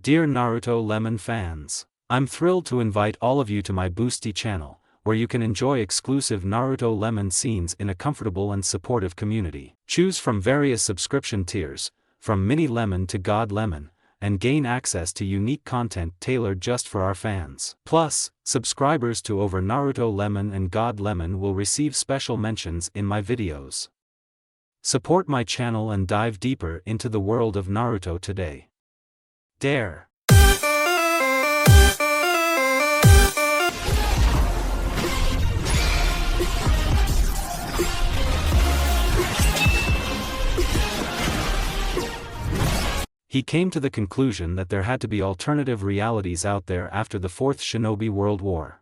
Dear Naruto Lemon fans, I'm thrilled to invite all of you to my Boosty channel, where you can enjoy exclusive Naruto Lemon scenes in a comfortable and supportive community. Choose from various subscription tiers, from Mini Lemon to God Lemon, and gain access to unique content tailored just for our fans. Plus, subscribers to over Naruto Lemon and God Lemon will receive special mentions in my videos. Support my channel and dive deeper into the world of Naruto today. Dare. He came to the conclusion that there had to be alternative realities out there after the Fourth Shinobi World War.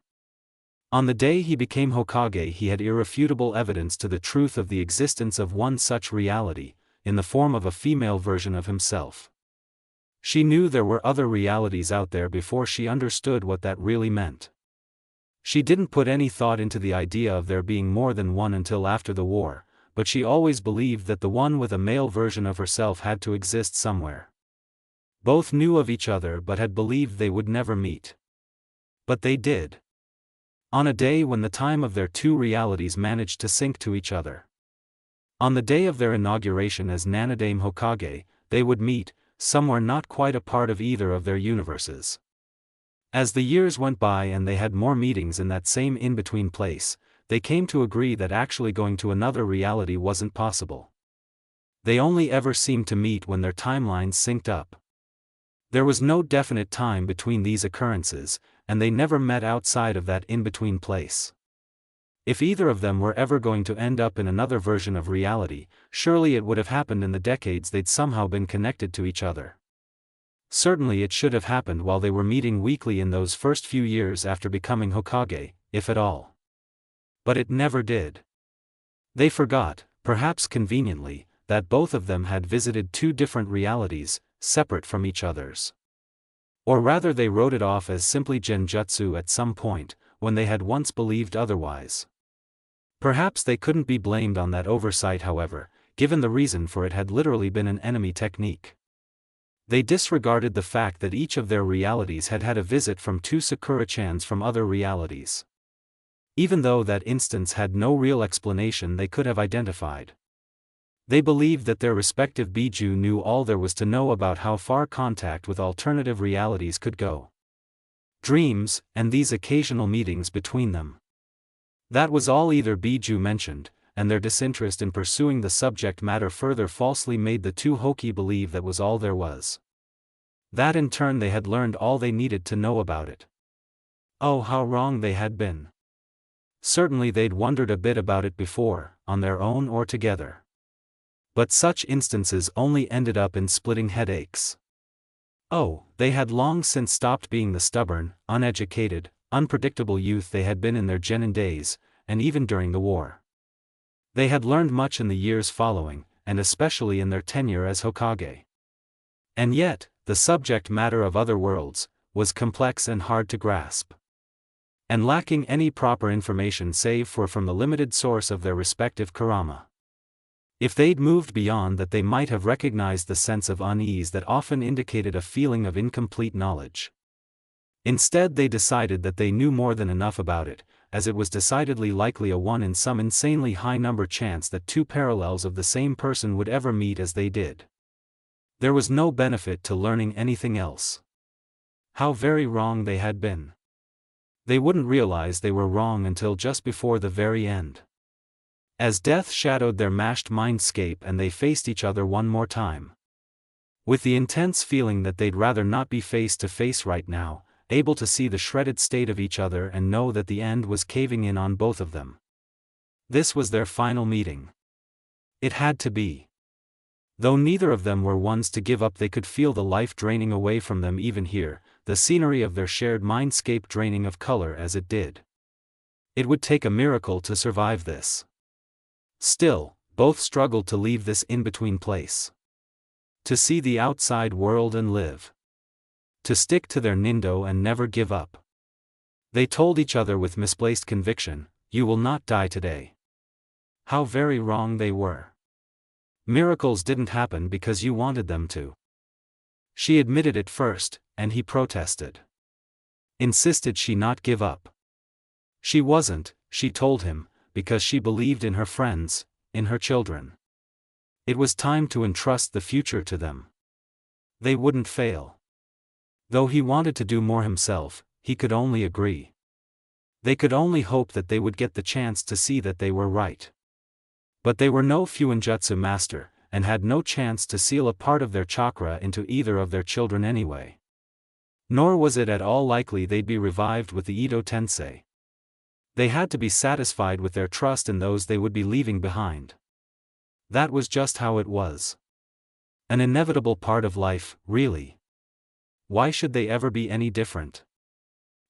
On the day he became Hokage, he had irrefutable evidence to the truth of the existence of one such reality, in the form of a female version of himself. She knew there were other realities out there before she understood what that really meant. She didn't put any thought into the idea of there being more than one until after the war, but she always believed that the one with a male version of herself had to exist somewhere. Both knew of each other but had believed they would never meet. But they did. On a day when the time of their two realities managed to sync to each other. On the day of their inauguration as Nanadame Hokage, they would meet, somewhere not quite a part of either of their universes. As the years went by and they had more meetings in that same in-between place, they came to agree that actually going to another reality wasn't possible. They only ever seemed to meet when their timelines synced up. There was no definite time between these occurrences, and they never met outside of that in-between place. If either of them were ever going to end up in another version of reality, surely it would have happened in the decades they'd somehow been connected to each other. Certainly it should have happened while they were meeting weekly in those first few years after becoming Hokage, if at all. But it never did. They forgot, perhaps conveniently, that both of them had visited two different realities, separate from each other's. Or rather they wrote it off as simply genjutsu at some point, when they had once believed otherwise. Perhaps they couldn't be blamed on that oversight, however, given the reason for it had literally been an enemy technique. They disregarded the fact that each of their realities had had a visit from two Sakura-chans from other realities. Even though that instance had no real explanation they could have identified. They believed that their respective Biju knew all there was to know about how far contact with alternative realities could go. Dreams, and these occasional meetings between them. That was all either Biju mentioned, and their disinterest in pursuing the subject matter further falsely made the two Hoki believe that was all there was. That in turn they had learned all they needed to know about it. Oh, how wrong they had been. Certainly they'd wondered a bit about it before, on their own or together. But such instances only ended up in splitting headaches. Oh, they had long since stopped being the stubborn, uneducated, unpredictable youth they had been in their genin days, and even during the war. They had learned much in the years following, and especially in their tenure as Hokage. And yet, the subject matter of other worlds was complex and hard to grasp. And lacking any proper information save for from the limited source of their respective Kurama. If they'd moved beyond that, they might have recognized the sense of unease that often indicated a feeling of incomplete knowledge. Instead they decided that they knew more than enough about it, as it was decidedly likely a 1 in some insanely high number chance that two parallels of the same person would ever meet as they did. There was no benefit to learning anything else. How very wrong they had been. They wouldn't realize they were wrong until just before the very end. As death shadowed their mashed mindscape and they faced each other one more time. With the intense feeling that they'd rather not be face to face right now, able to see the shredded state of each other and know that the end was caving in on both of them. This was their final meeting. It had to be. Though neither of them were ones to give up, they could feel the life draining away from them even here, the scenery of their shared mindscape draining of color as it did. It would take a miracle to survive this. Still, both struggled to leave this in-between place. To see the outside world and live. To stick to their nindo and never give up. They told each other with misplaced conviction, "You will not die today." How very wrong they were. Miracles didn't happen because you wanted them to. She admitted it first, and he protested. Insisted she not give up. She wasn't, she told him, because she believed in her friends, in her children. It was time to entrust the future to them. They wouldn't fail. Though he wanted to do more himself, he could only agree. They could only hope that they would get the chance to see that they were right. But they were no Fuinjutsu master, and had no chance to seal a part of their chakra into either of their children anyway. Nor was it at all likely they'd be revived with the Edo Tensei. They had to be satisfied with their trust in those they would be leaving behind. That was just how it was. An inevitable part of life, really. Why should they ever be any different?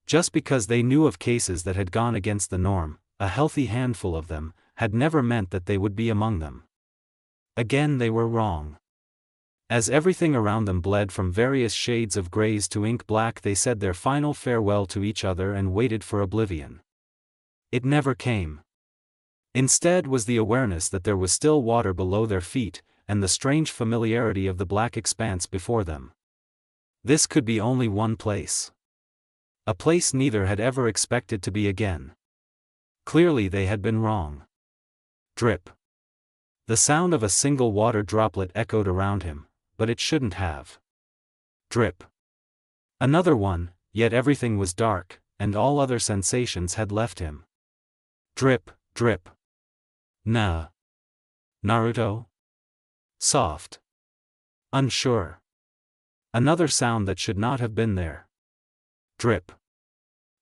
Just because they knew of cases that had gone against the norm, a healthy handful of them, had never meant that they would be among them. Again they were wrong. As everything around them bled from various shades of grays to ink black, they said their final farewell to each other and waited for oblivion. It never came. Instead was the awareness that there was still water below their feet, and the strange familiarity of the black expanse before them. This could be only one place. A place neither had ever expected to be again. Clearly they had been wrong. Drip. The sound of a single water droplet echoed around him, but it shouldn't have. Drip. Another one, yet everything was dark, and all other sensations had left him. Drip, drip. Naruto? Soft. Unsure. Another sound that should not have been there. Drip.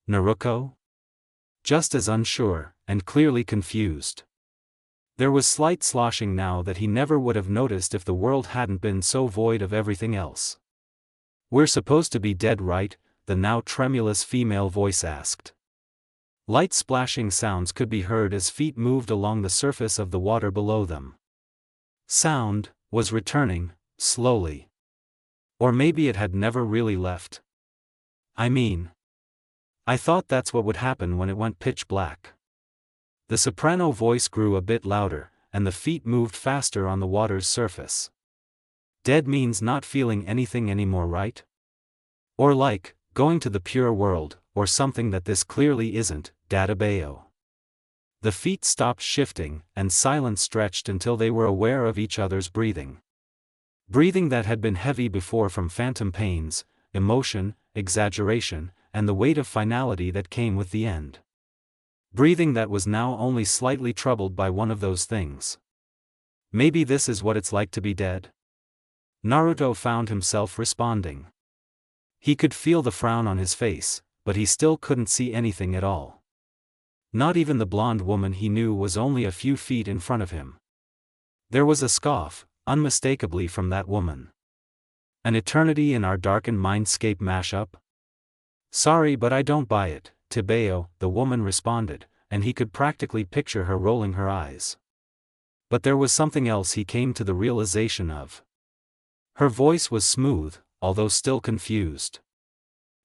Naruko? Just as unsure, and clearly confused. There was slight sloshing now that he never would have noticed if the world hadn't been so void of everything else. "We're supposed to be dead, right?" the now tremulous female voice asked. Light splashing sounds could be heard as feet moved along the surface of the water below them. Sound was returning, slowly. Or maybe it had never really left. I thought that's what would happen when it went pitch black. The soprano voice grew a bit louder, and the feet moved faster on the water's surface. Dead means not feeling anything anymore, right? Or like, going to the pure world, or something that this clearly isn't, Databeo. The feet stopped shifting, and silence stretched until they were aware of each other's breathing. Breathing that had been heavy before from phantom pains, emotion, exaggeration, and the weight of finality that came with the end. Breathing that was now only slightly troubled by one of those things. Maybe this is what it's like to be dead? Naruto found himself responding. He could feel the frown on his face, but he still couldn't see anything at all. Not even the blonde woman he knew was only a few feet in front of him. There was a scoff, unmistakably from that woman. An eternity in our darkened mindscape mashup? Sorry, but I don't buy it, Tibeo, the woman responded, and he could practically picture her rolling her eyes. But there was something else he came to the realization of. Her voice was smooth, although still confused.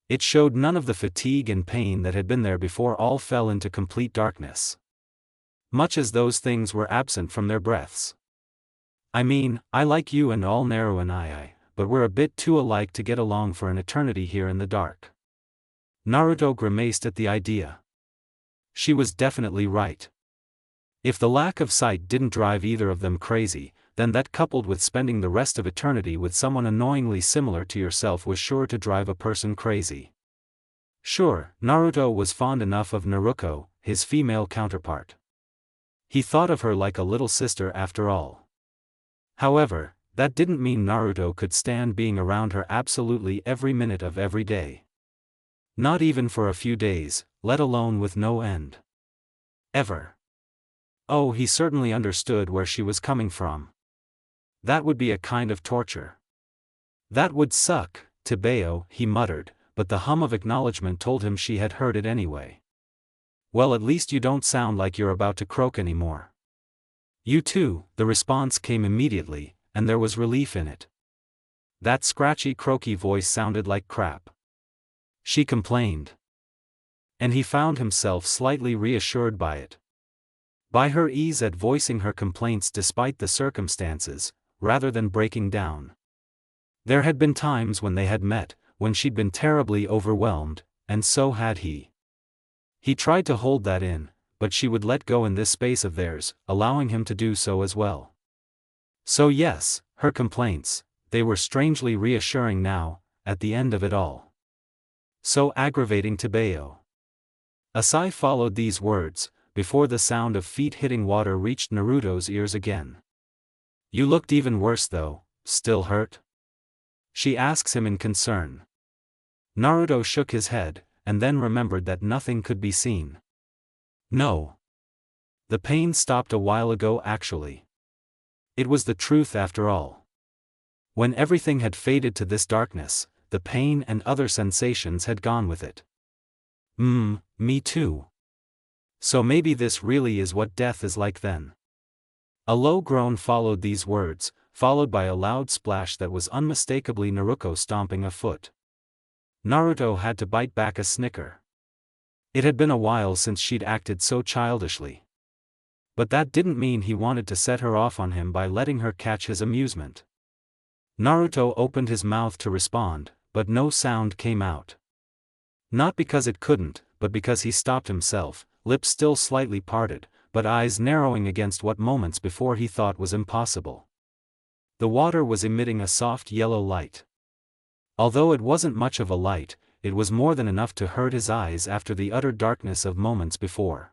It showed none of the fatigue and pain that had been there before all fell into complete darkness. Much as those things were absent from their breaths. I like you and all Naru and I, but we're a bit too alike to get along for an eternity here in the dark. Naruto grimaced at the idea. She was definitely right. If the lack of sight didn't drive either of them crazy, then that coupled with spending the rest of eternity with someone annoyingly similar to yourself was sure to drive a person crazy. Sure, Naruto was fond enough of Naruko, his female counterpart. He thought of her like a little sister after all. However, that didn't mean Naruto could stand being around her absolutely every minute of every day. Not even for a few days, let alone with no end. Ever. Oh, he certainly understood where she was coming from. That would be a kind of torture. That would suck, Tibeo, he muttered, but the hum of acknowledgement told him she had heard it anyway. Well, at least you don't sound like you're about to croak anymore. You too, the response came immediately, and there was relief in it. That scratchy croaky voice sounded like crap. She complained. And he found himself slightly reassured by it. By her ease at voicing her complaints despite the circumstances, rather than breaking down. There had been times when they had met, when she'd been terribly overwhelmed, and so had he. He tried to hold that in, but she would let go in this space of theirs, allowing him to do so as well. So yes, her complaints, they were strangely reassuring now, at the end of it all. So aggravating to Bayo. A sigh followed these words, before the sound of feet hitting water reached Naruto's ears again. You looked even worse though, still hurt? She asks him in concern. Naruto shook his head, and then remembered that nothing could be seen. No. The pain stopped a while ago actually. It was the truth after all. When everything had faded to this darkness, the pain and other sensations had gone with it. Me too. So maybe this really is what death is like then. A low groan followed these words, followed by a loud splash that was unmistakably Naruko stomping a foot. Naruto had to bite back a snicker. It had been a while since she'd acted so childishly. But that didn't mean he wanted to set her off on him by letting her catch his amusement. Naruto opened his mouth to respond, but no sound came out. Not because it couldn't, but because he stopped himself, lips still slightly parted, but eyes narrowing against what moments before he thought was impossible. The water was emitting a soft yellow light. Although it wasn't much of a light, it was more than enough to hurt his eyes after the utter darkness of moments before.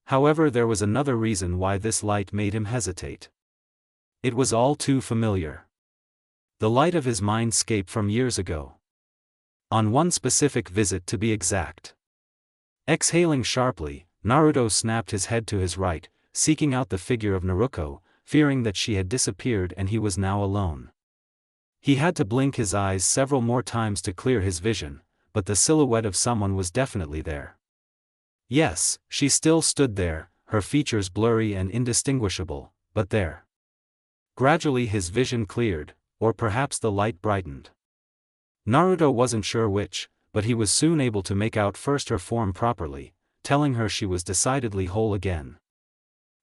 However, there was another reason why this light made him hesitate. It was all too familiar. The light of his mindscape from years ago. On one specific visit to be exact. Exhaling sharply, Naruto snapped his head to his right, seeking out the figure of Naruko, fearing that she had disappeared and he was now alone. He had to blink his eyes several more times to clear his vision, but the silhouette of someone was definitely there. Yes, she still stood there, her features blurry and indistinguishable, but there. Gradually his vision cleared, or perhaps the light brightened. Naruto wasn't sure which, but he was soon able to make out first her form properly, telling her she was decidedly whole again.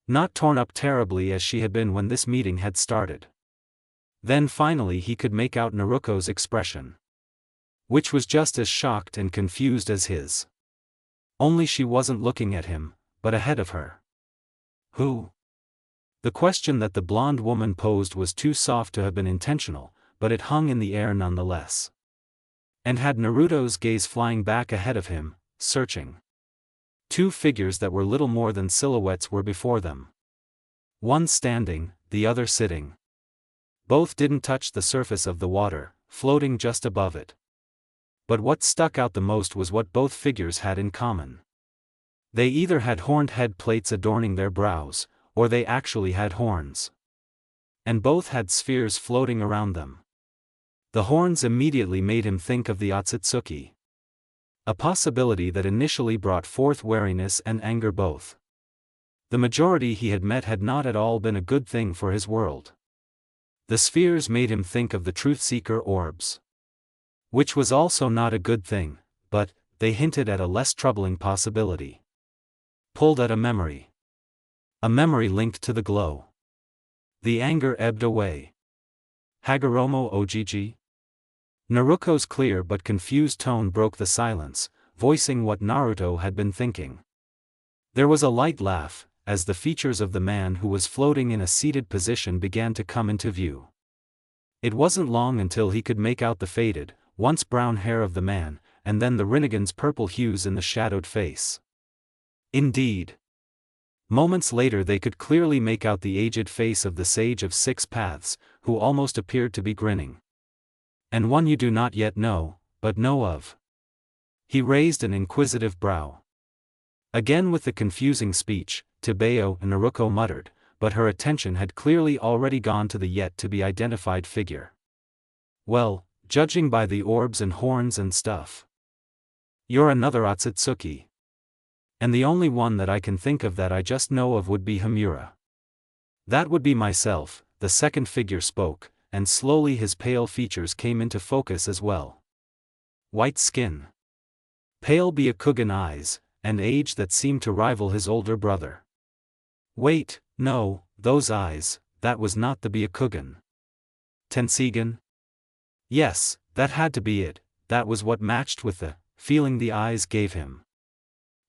Not torn up terribly as she had been when this meeting had started. Then finally he could make out Naruko's expression. Which was just as shocked and confused as his. Only she wasn't looking at him, but ahead of her. Who? The question that the blonde woman posed was too soft to have been intentional, but it hung in the air nonetheless. And had Naruto's gaze flying back ahead of him, searching. Two figures that were little more than silhouettes were before them. One standing, the other sitting. Both didn't touch the surface of the water, floating just above it. But what stuck out the most was what both figures had in common. They either had horned head plates adorning their brows, or they actually had horns. And both had spheres floating around them. The horns immediately made him think of the Otsutsuki. A possibility that initially brought forth wariness and anger both. The majority he had met had not at all been a good thing for his world. The spheres made him think of the truth-seeker orbs. Which was also not a good thing, but they hinted at a less troubling possibility. Pulled at a memory. A memory linked to the glow. The anger ebbed away. Hagoromo Ojiji? Naruko's clear but confused tone broke the silence, voicing what Naruto had been thinking. There was a light laugh, as the features of the man who was floating in a seated position began to come into view. It wasn't long until he could make out the faded, once brown hair of the man, and then the Rinnegan's purple hues in the shadowed face. Indeed. Moments later they could clearly make out the aged face of the Sage of Six Paths, who almost appeared to be grinning. And one you do not yet know, but know of. He raised an inquisitive brow. Again with the confusing speech, Bayo and Naruko muttered, but her attention had clearly already gone to the yet-to-be-identified figure. Well, judging by the orbs and horns and stuff. You're another Otsutsuki. And the only one that I can think of that I just know of would be Hamura. That would be myself, the second figure spoke, and slowly his pale features came into focus as well. White skin. Pale Byakugan eyes, and age that seemed to rival his older brother. Wait, no, those eyes, that was not the Byakugan. Tensegan? Yes, that had to be it, that was what matched with the feeling the eyes gave him.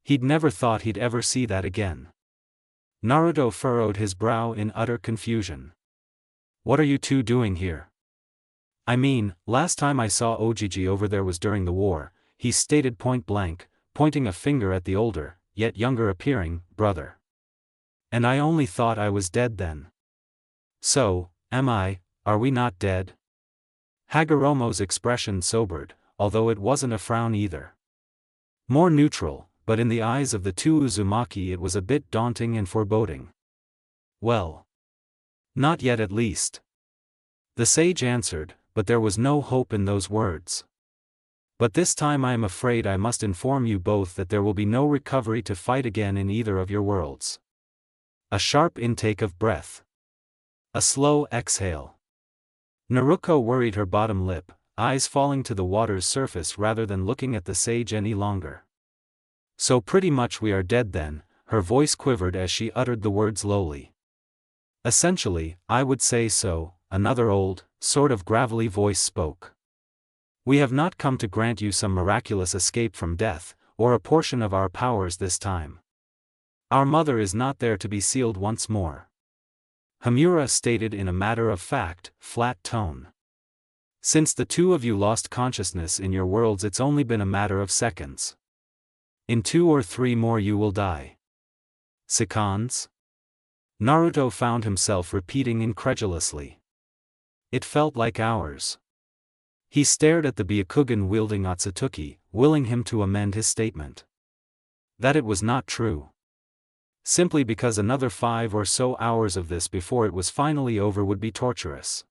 He'd never thought he'd ever see that again. Naruto furrowed his brow in utter confusion. What are you two doing here? I mean, last time I saw Ojiji over there was during the war, he stated point blank, pointing a finger at the older, yet younger appearing, brother. And I only thought I was dead then. So, are we not dead? Hagoromo's expression sobered, although it wasn't a frown either. More neutral, but in the eyes of the two Uzumaki it was a bit daunting and foreboding. Well. Not yet at least. The sage answered, but there was no hope in those words. But this time I am afraid I must inform you both that there will be no recovery to fight again in either of your worlds. A sharp intake of breath. A slow exhale. Naruko worried her bottom lip, eyes falling to the water's surface rather than looking at the sage any longer. So pretty much we are dead then, her voice quivered as she uttered the words lowly. Essentially, I would say so, another old, sort of gravelly voice spoke. We have not come to grant you some miraculous escape from death, or a portion of our powers this time. Our mother is not there to be sealed once more. Hamura stated in a matter-of-fact, flat tone. Since the two of you lost consciousness in your worlds, it's only been a matter of seconds. In 2 or 3 more you will die. Seconds? Naruto found himself repeating incredulously. It felt like hours. He stared at the Byakugan wielding Otsutsuki, willing him to amend his statement. That it was not true. Simply because another 5 or so hours of this before it was finally over would be torturous.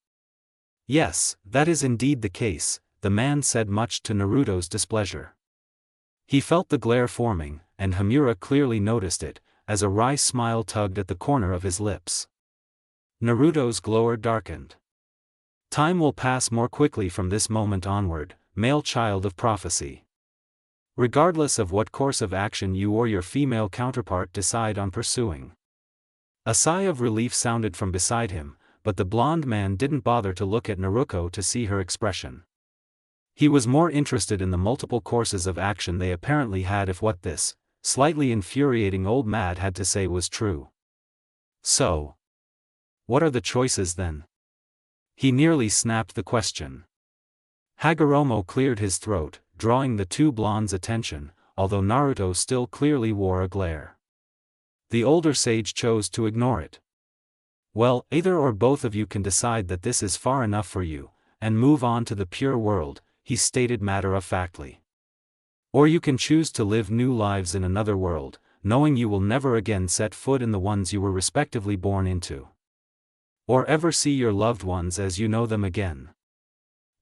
Yes, that is indeed the case, the man said, much to Naruto's displeasure. He felt the glare forming, and Hamura clearly noticed it, as a wry smile tugged at the corner of his lips. Naruto's glower darkened. Time will pass more quickly from this moment onward, male child of prophecy. Regardless of what course of action you or your female counterpart decide on pursuing. A sigh of relief sounded from beside him, but the blonde man didn't bother to look at Naruko to see her expression. He was more interested in the multiple courses of action they apparently had if what this slightly infuriating old mad had to say was true. So, what are the choices then? He nearly snapped the question. Hagoromo cleared his throat, drawing the two blondes' attention, although Naruto still clearly wore a glare. The older sage chose to ignore it. Well, either or both of you can decide that this is far enough for you, and move on to the pure world, he stated matter-of-factly. Or you can choose to live new lives in another world, knowing you will never again set foot in the ones you were respectively born into. Or ever see your loved ones as you know them again.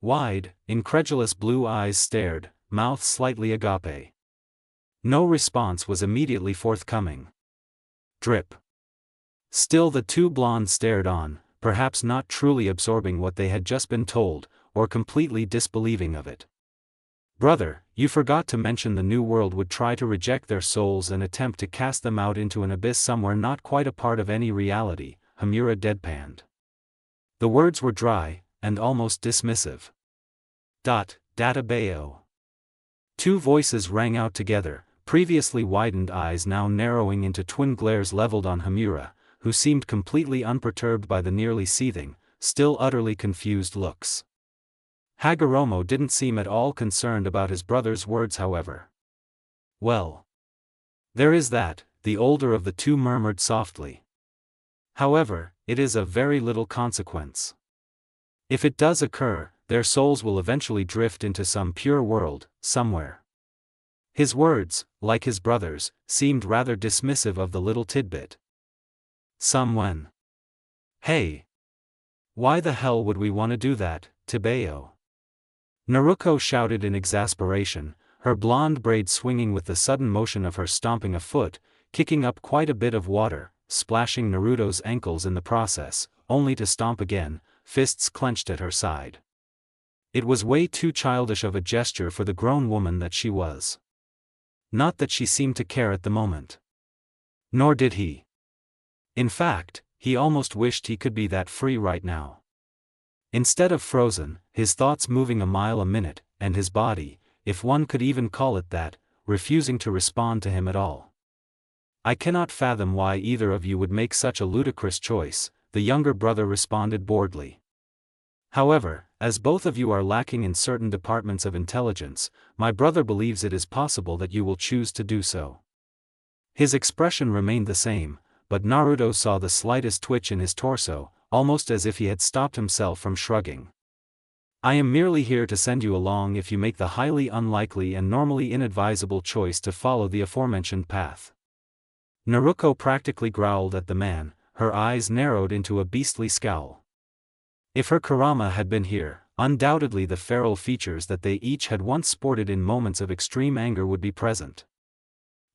Wide, incredulous blue eyes stared, mouth slightly agape. No response was immediately forthcoming. Drip. Still the two blondes stared on, perhaps not truly absorbing what they had just been told, or completely disbelieving of it. Brother, you forgot to mention the new world would try to reject their souls and attempt to cast them out into an abyss somewhere not quite a part of any reality, Hamura deadpanned. The words were dry, and almost dismissive. Databao. Two voices rang out together, previously widened eyes now narrowing into twin glares leveled on Hamura, who seemed completely unperturbed by the nearly seething, still utterly confused looks. Hagoromo didn't seem at all concerned about his brother's words, however. Well. There is that, the older of the two murmured softly. However, it is of very little consequence. If it does occur, their souls will eventually drift into some pure world, somewhere. His words, like his brother's, seemed rather dismissive of the little tidbit. When? Hey! Why the hell would we want to do that, Tibeo? Naruko shouted in exasperation, her blonde braid swinging with the sudden motion of her stomping a foot, kicking up quite a bit of water, splashing Naruto's ankles in the process, only to stomp again, fists clenched at her side. It was way too childish of a gesture for the grown woman that she was. Not that she seemed to care at the moment. Nor did he. In fact, he almost wished he could be that free right now. Instead of frozen, his thoughts moving a mile a minute, and his body, if one could even call it that, refusing to respond to him at all. I cannot fathom why either of you would make such a ludicrous choice, the younger brother responded boredly. However, as both of you are lacking in certain departments of intelligence, my brother believes it is possible that you will choose to do so. His expression remained the same, but Naruto saw the slightest twitch in his torso, almost as if he had stopped himself from shrugging. I am merely here to send you along if you make the highly unlikely and normally inadvisable choice to follow the aforementioned path. Naruko practically growled at the man, her eyes narrowed into a beastly scowl. If her Kurama had been here, undoubtedly the feral features that they each had once sported in moments of extreme anger would be present.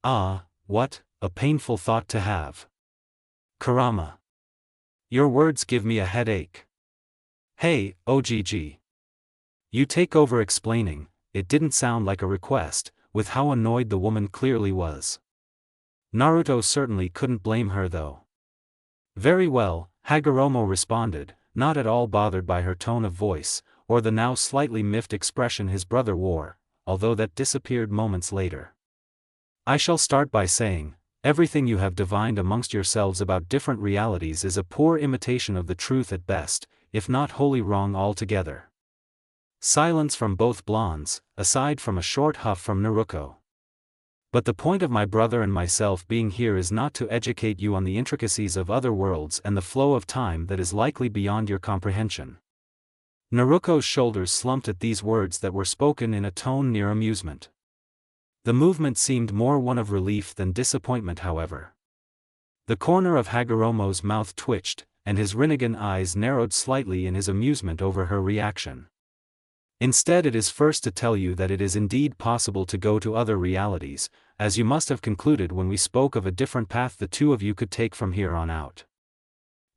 Ah, what a painful thought to have. Kurama. Your words give me a headache. Hey, OGG. You take over explaining. It didn't sound like a request, with how annoyed the woman clearly was. Naruto certainly couldn't blame her though. Very well, Hagoromo responded, not at all bothered by her tone of voice, or the now slightly miffed expression his brother wore, although that disappeared moments later. I shall start by saying, everything you have divined amongst yourselves about different realities is a poor imitation of the truth at best, if not wholly wrong altogether. Silence from both blondes, aside from a short huff from Naruko. But the point of my brother and myself being here is not to educate you on the intricacies of other worlds and the flow of time that is likely beyond your comprehension. Naruko's shoulders slumped at these words that were spoken in a tone near amusement. The movement seemed more one of relief than disappointment, however. The corner of Hagoromo's mouth twitched, and his Rinnegan eyes narrowed slightly in his amusement over her reaction. Instead, it is first to tell you that it is indeed possible to go to other realities, as you must have concluded when we spoke of a different path the two of you could take from here on out.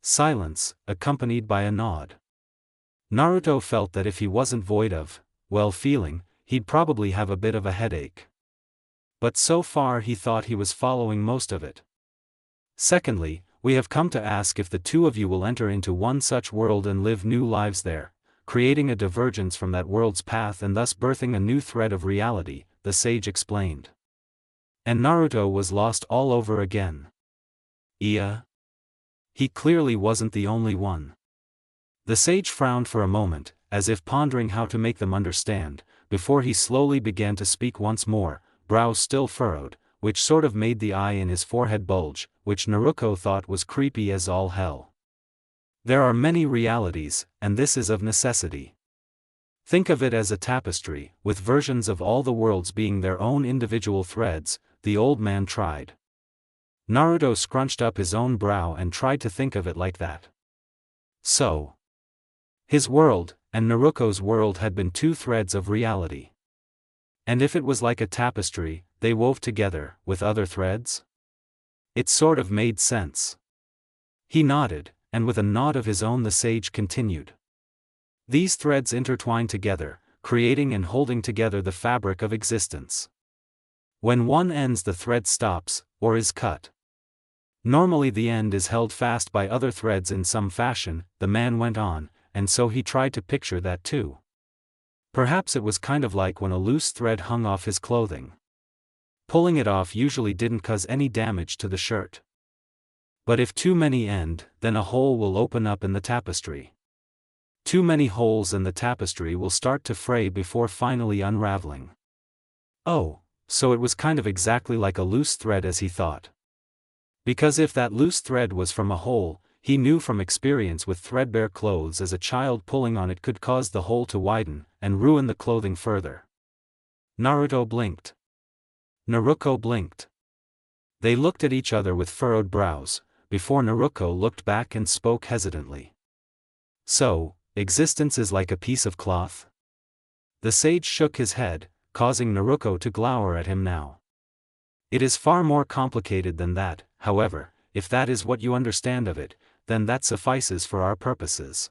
Silence, accompanied by a nod. Naruto felt that if he wasn't void of, well feeling, he'd probably have a bit of a headache. But so far he thought he was following most of it. Secondly, we have come to ask if the two of you will enter into one such world and live new lives there, creating a divergence from that world's path and thus birthing a new thread of reality, the sage explained. And Naruto was lost all over again. Yeah? He clearly wasn't the only one. The sage frowned for a moment, as if pondering how to make them understand, before he slowly began to speak once more, brows still furrowed, which sort of made the eye in his forehead bulge, which Naruko thought was creepy as all hell. There are many realities, and this is of necessity. Think of it as a tapestry, with versions of all the worlds being their own individual threads, the old man tried. Naruto scrunched up his own brow and tried to think of it like that. So, his world, and Naruko's world had been two threads of reality. And if it was like a tapestry, they wove together, with other threads? It sort of made sense. He nodded, and with a nod of his own the sage continued. These threads intertwine together, creating and holding together the fabric of existence. When one ends, the thread stops, or is cut. Normally the end is held fast by other threads in some fashion, the man went on, and so he tried to picture that too. Perhaps it was kind of like when a loose thread hung off his clothing. Pulling it off usually didn't cause any damage to the shirt. But if too many end, then a hole will open up in the tapestry. Too many holes and the tapestry will start to fray before finally unraveling. Oh, so it was kind of exactly like a loose thread as he thought. Because if that loose thread was from a hole, he knew from experience with threadbare clothes as a child pulling on it could cause the hole to widen, and ruin the clothing further. Naruto blinked. Naruko blinked. They looked at each other with furrowed brows, before Naruko looked back and spoke hesitantly. So, existence is like a piece of cloth? The sage shook his head, causing Naruko to glower at him now. It is far more complicated than that, however, if that is what you understand of it, then that suffices for our purposes.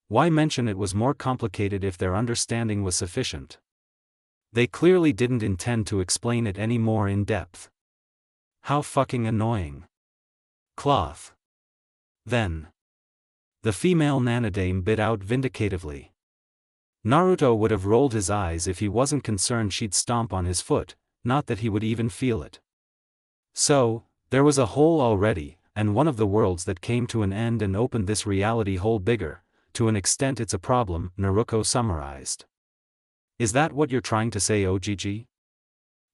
Why mention it was more complicated if their understanding was sufficient? They clearly didn't intend to explain it any more in depth. How fucking annoying. Cloth. Then. the female nanodame bit out vindicatively. Naruto would have rolled his eyes if he wasn't concerned she'd stomp on his foot, not that he would even feel it. So, there was a hole already, and one of the worlds that came to an end and opened this reality hole bigger. To an extent it's a problem, Naruko summarized. Is that what you're trying to say, OGG?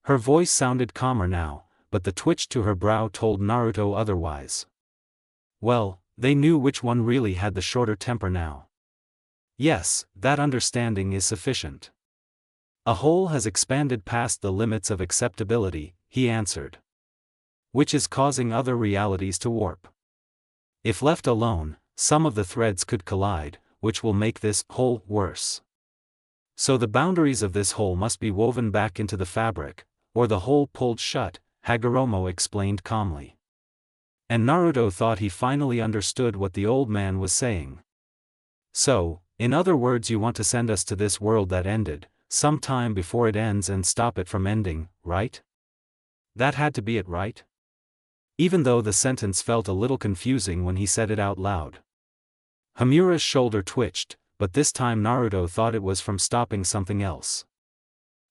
Her voice sounded calmer now, but the twitch to her brow told Naruto otherwise. Well, they knew which one really had the shorter temper now. Yes, that understanding is sufficient. A hole has expanded past the limits of acceptability, he answered. Which is causing other realities to warp. If left alone, some of the threads could collide, which will make this hole worse. So the boundaries of this hole must be woven back into the fabric, or the hole pulled shut, Hagoromo explained calmly. And Naruto thought he finally understood what the old man was saying. So, in other words, you want to send us to this world that ended, sometime before it ends and stop it from ending, right? That had to be it, right? Even though the sentence felt a little confusing when he said it out loud. Hamura's shoulder twitched, but this time Naruto thought it was from stopping something else.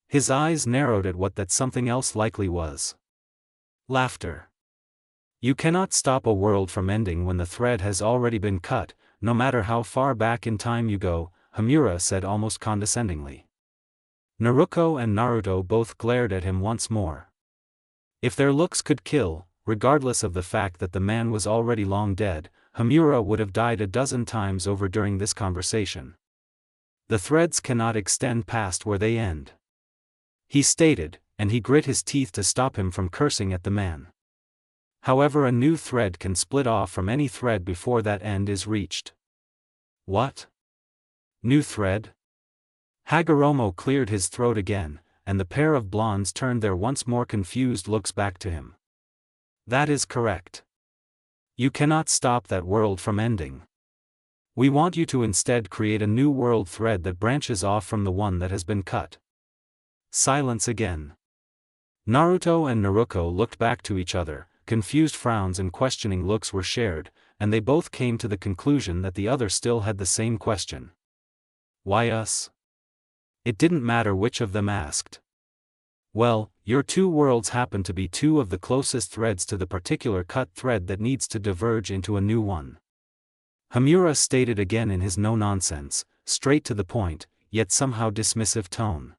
His eyes narrowed at what that something else likely was. Laughter. You cannot stop a world from ending when the thread has already been cut, no matter how far back in time you go, Hamura said almost condescendingly. Naruko and Naruto both glared at him once more. If their looks could kill, regardless of the fact that the man was already long dead, Hamura would have died a dozen times over during this conversation. The threads cannot extend past where they end, he stated, and he grit his teeth to stop him from cursing at the man. However, a new thread can split off from any thread before that end is reached. What? New thread? Hagoromo cleared his throat again, and the pair of blondes turned their once more confused looks back to him. That is correct. You cannot stop that world from ending. We want you to instead create a new world thread that branches off from the one that has been cut. Silence again. Naruto and Naruko looked back to each other, confused frowns and questioning looks were shared, and they both came to the conclusion that the other still had the same question. Why us? It didn't matter which of them asked. Well, your two worlds happen to be two of the closest threads to the particular cut thread that needs to diverge into a new one. Hamura stated again in his no-nonsense, straight to the point, yet somehow dismissive tone.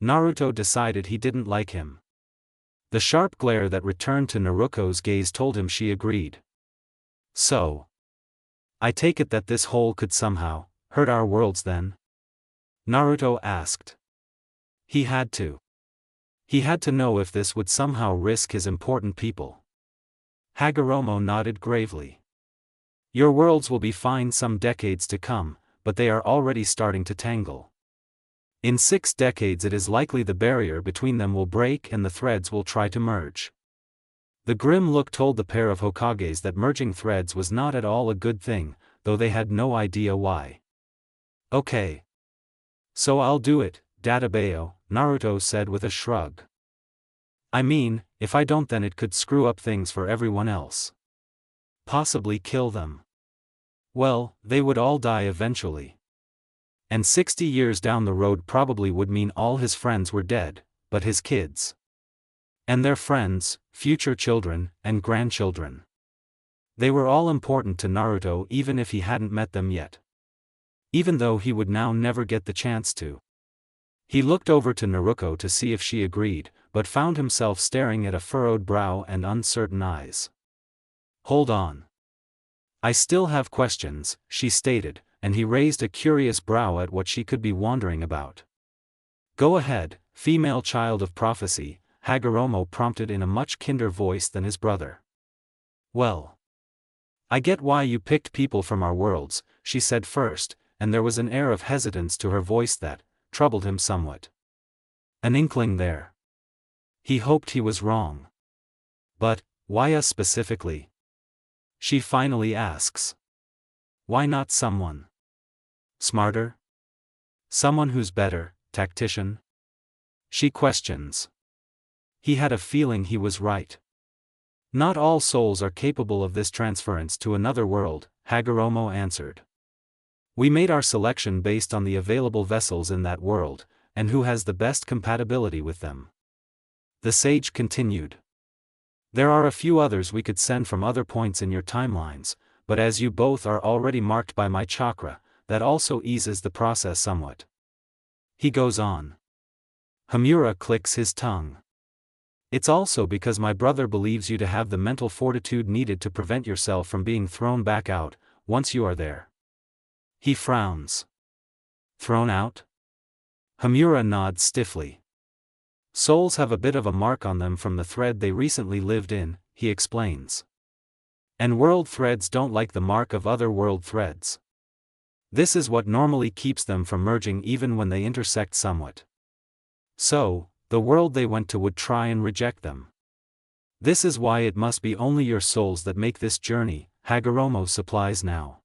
Naruto decided he didn't like him. The sharp glare that returned to Naruko's gaze told him she agreed. So, I take it that this hole could somehow hurt our worlds then? Naruto asked. He had to. He had to know if this would somehow risk his important people. Hagoromo nodded gravely. Your worlds will be fine some decades to come, but they are already starting to tangle. In 6 decades it is likely the barrier between them will break and the threads will try to merge. The grim look told the pair of Hokages that merging threads was not at all a good thing, though they had no idea why. Okay. So I'll do it, Dadabayo, Naruto said with a shrug. I mean, if I don't then it could screw up things for everyone else. Possibly kill them. Well, they would all die eventually. And 60 years down the road probably would mean all his friends were dead, but his kids. And their friends, future children, and grandchildren. They were all important to Naruto even if he hadn't met them yet. Even though he would now never get the chance to. He looked over to Naruko to see if she agreed, but found himself staring at a furrowed brow and uncertain eyes. Hold on. I still have questions, she stated, and he raised a curious brow at what she could be wondering about. Go ahead, female child of prophecy, Hagoromo prompted in a much kinder voice than his brother. Well, I get why you picked people from our worlds, she said first, and there was an air of hesitance to her voice that troubled him somewhat. An inkling there. He hoped he was wrong. But, why us specifically? She finally asks. Why not someone smarter? Someone who's better, tactician? She questions. He had a feeling he was right. Not all souls are capable of this transference to another world, Hagoromo answered. We made our selection based on the available vessels in that world, and who has the best compatibility with them. The sage continued. There are a few others we could send from other points in your timelines, but as you both are already marked by my chakra, that also eases the process somewhat. He goes on. Hamura clicks his tongue. It's also because my brother believes you to have the mental fortitude needed to prevent yourself from being thrown back out, once you are there. He frowns. Thrown out? Hamura nods stiffly. Souls have a bit of a mark on them from the thread they recently lived in, he explains. And world threads don't like the mark of other world threads. This is what normally keeps them from merging even when they intersect somewhat. So, the world they went to would try and reject them. This is why it must be only your souls that make this journey, Hagoromo supplies now.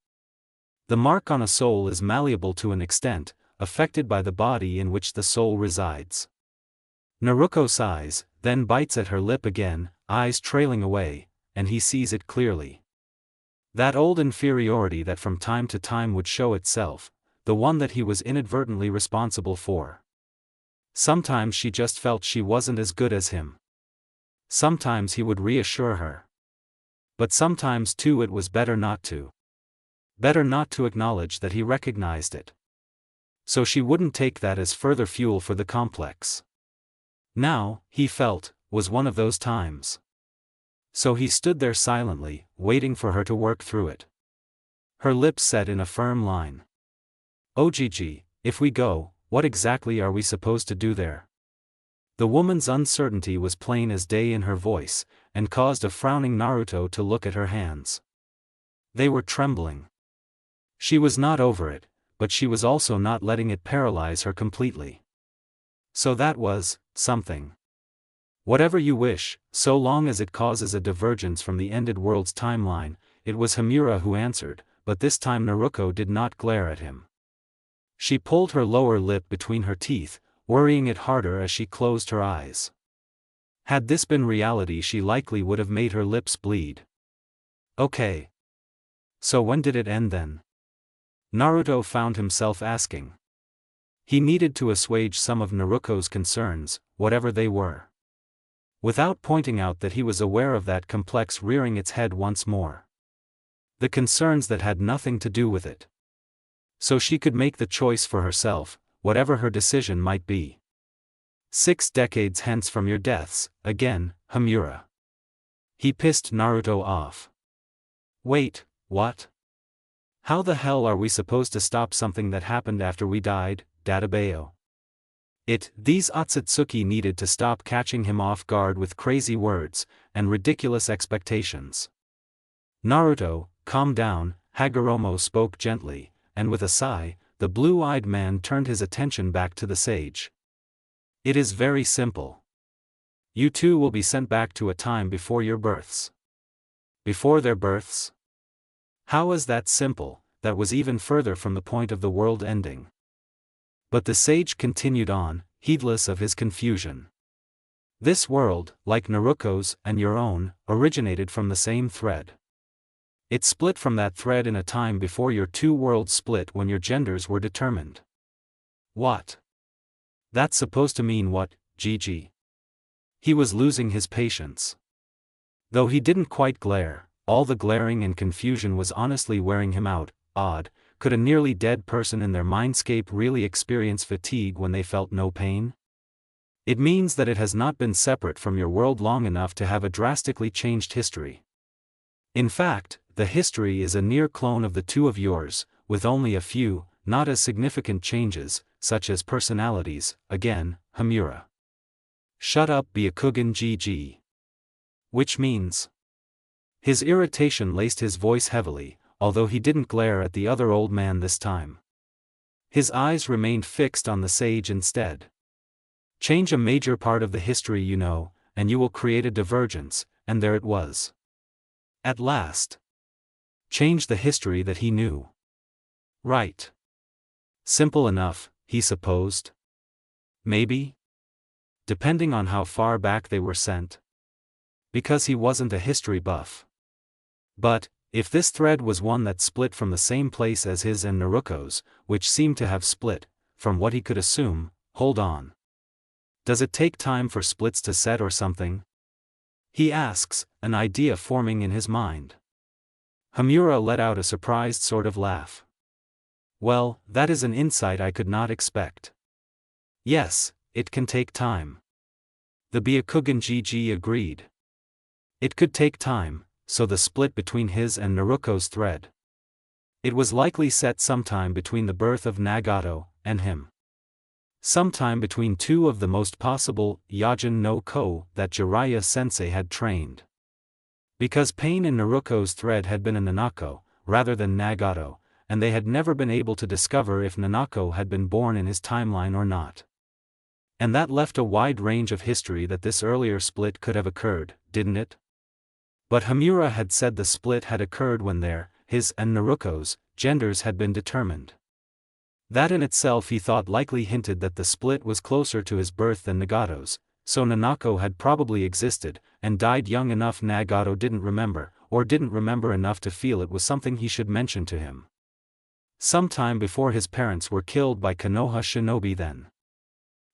The mark on a soul is malleable to an extent, affected by the body in which the soul resides. Naruko sighs, then bites at her lip again, eyes trailing away, and he sees it clearly. That old inferiority that from time to time would show itself, the one that he was inadvertently responsible for. Sometimes she just felt she wasn't as good as him. Sometimes he would reassure her. But sometimes too it was better not to. Better not to acknowledge that he recognized it. So she wouldn't take that as further fuel for the complex. Now, he felt, was one of those times. So he stood there silently, waiting for her to work through it. Her lips set in a firm line. Oh Gigi, if we go, what exactly are we supposed to do there? The woman's uncertainty was plain as day in her voice, and caused a frowning Naruto to look at her hands. They were trembling. She was not over it, but she was also not letting it paralyze her completely. So that was something. Whatever you wish, so long as it causes a divergence from the ended world's timeline, it was Hamura who answered, but this time Naruko did not glare at him. She pulled her lower lip between her teeth, worrying it harder as she closed her eyes. Had this been reality, she likely would have made her lips bleed. Okay. So when did it end then? Naruto found himself asking. He needed to assuage some of Naruko's concerns, whatever they were. Without pointing out that he was aware of that complex rearing its head once more. The concerns that had nothing to do with it. So she could make the choice for herself, whatever her decision might be. 6 decades hence from your deaths, again, Hamura. He pissed Naruto off. Wait, what? How the hell are we supposed to stop something that happened after we died, Databayo? These Otsutsuki needed to stop catching him off guard with crazy words, and ridiculous expectations. Naruto, calm down, Hagoromo spoke gently, and with a sigh, the blue-eyed man turned his attention back to the sage. It is very simple. You two will be sent back to a time before your births. Before their births? How is that simple? That was even further from the point of the world ending. But the sage continued on, heedless of his confusion. This world, like Naruko's and your own, originated from the same thread. It split from that thread in a time before your two worlds split when your genders were determined. What? That's supposed to mean what, Gigi? He was losing his patience. Though he didn't quite glare, all the glaring and confusion was honestly wearing him out. Odd, could a nearly dead person in their mindscape really experience fatigue when they felt no pain? It means that it has not been separate from your world long enough to have a drastically changed history. In fact, the history is a near clone of the two of yours, with only a few, not as significant changes, such as personalities, again, Hamura. Shut up, Byakugan GG. Which means? His irritation laced his voice heavily, although he didn't glare at the other old man this time. His eyes remained fixed on the sage instead. Change a major part of the history you know, and you will create a divergence, and there it was. At last. Change the history that he knew. Right. Simple enough, he supposed. Maybe? Depending on how far back they were sent. because he wasn't a history buff. But, if this thread was one that split from the same place as his and Naruko's, which seemed to have split, from what he could assume, hold on. Does it take time for splits to set or something? He asks, an idea forming in his mind. Hamura let out a surprised sort of laugh. Well, that is an insight I could not expect. Yes, it can take time. The Byakugan GG agreed. It could take time, so the split between his and Naruko's thread. It was likely set sometime between the birth of Nagato and him. Sometime between two of the most possible Yajin no Ko that Jiraiya sensei had trained. Because pain in Naruko's thread had been a Nanako, rather than Nagato, and they had never been able to discover if Nanako had been born in his timeline or not. And that left a wide range of history that this earlier split could have occurred, didn't it? But Hamura had said the split had occurred when his and Naruko's genders had been determined. That in itself he thought likely hinted that the split was closer to his birth than Nagato's, so Nanako had probably existed, and died young enough Nagato didn't remember, or didn't remember enough to feel it was something he should mention to him. Sometime before his parents were killed by Konoha shinobi then.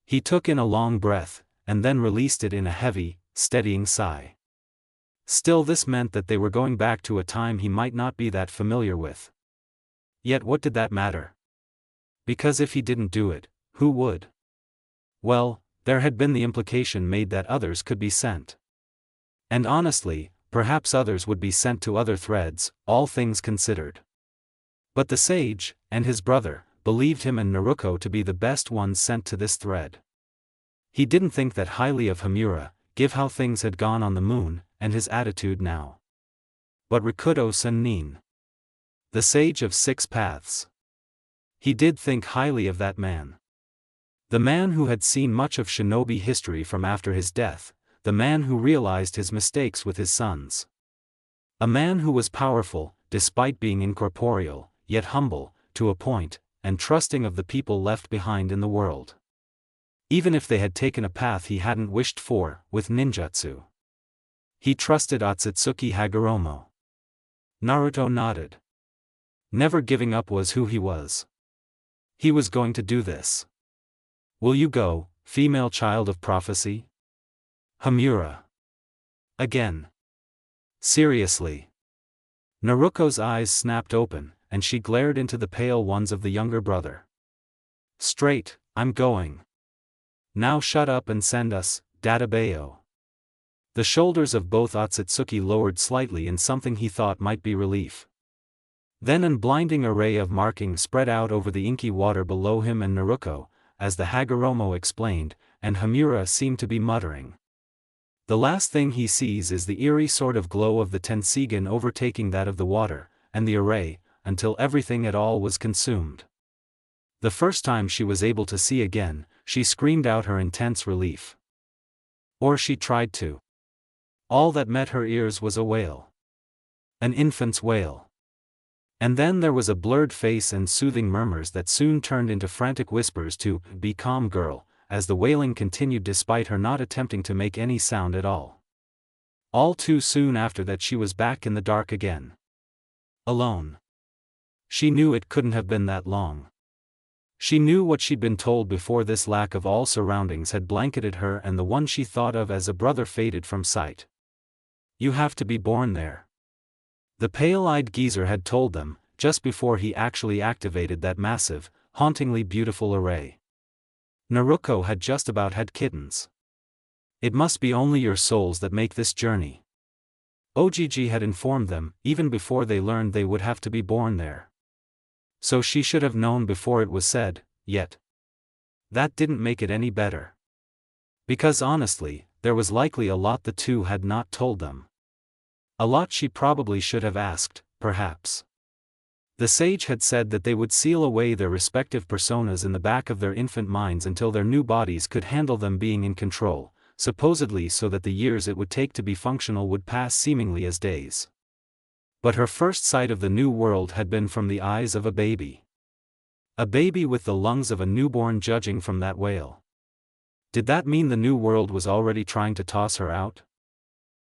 He took in a long breath, and then released it in a heavy, steadying sigh. Still this meant that they were going back to a time he might not be that familiar with. Yet what did that matter? Because if he didn't do it, who would? Well, there had been the implication made that others could be sent. And honestly, perhaps others would be sent to other threads, all things considered. But the sage, and his brother, believed him and Naruko to be the best ones sent to this thread. He didn't think that highly of Hamura, given how things had gone on the moon, and his attitude now. But Rikudo Sennin, the sage of 6 paths. He did think highly of that man. The man who had seen much of shinobi history from after his death, the man who realized his mistakes with his sons. A man who was powerful, despite being incorporeal, yet humble, to a point, and trusting of the people left behind in the world. Even if they had taken a path he hadn't wished for, with ninjutsu. He trusted Otsutsuki Hagoromo. Naruto nodded. Never giving up was who he was. He was going to do this. Will you go, female child of prophecy? Hamura. Again. Seriously. Naruko's eyes snapped open, and she glared into the pale ones of the younger brother. Straight, I'm going. Now shut up and send us, Databayo. The shoulders of both Otsutsuki lowered slightly in something he thought might be relief. Then a blinding array of markings spread out over the inky water below him and Naruko, as the Hagoromo explained, and Hamura seemed to be muttering. The last thing he sees is the eerie sort of glow of the Tensigan overtaking that of the water, and the array, until everything at all was consumed. The first time she was able to see again, she screamed out her intense relief. Or she tried to. All that met her ears was a wail. An infant's wail. And then there was a blurred face and soothing murmurs that soon turned into frantic whispers to, "Be calm, girl," as the wailing continued despite her not attempting to make any sound at all. All too soon after that she was back in the dark again. Alone. She knew it couldn't have been that long. She knew what she'd been told before this lack of all surroundings had blanketed her, and the one she thought of as a brother faded from sight. You have to be born there. The pale-eyed geezer had told them, just before he actually activated that massive, hauntingly beautiful array. Naruko had just about had kittens. It must be only your souls that make this journey. Ogg had informed them, even before they learned they would have to be born there. So she should have known before it was said, yet. That didn't make it any better. Because honestly, there was likely a lot the two had not told them. A lot she probably should have asked, perhaps. The sage had said that they would seal away their respective personas in the back of their infant minds until their new bodies could handle them being in control, supposedly so that the years it would take to be functional would pass seemingly as days. But her first sight of the new world had been from the eyes of a baby. A baby with the lungs of a newborn, judging from that wail. Did that mean the new world was already trying to toss her out?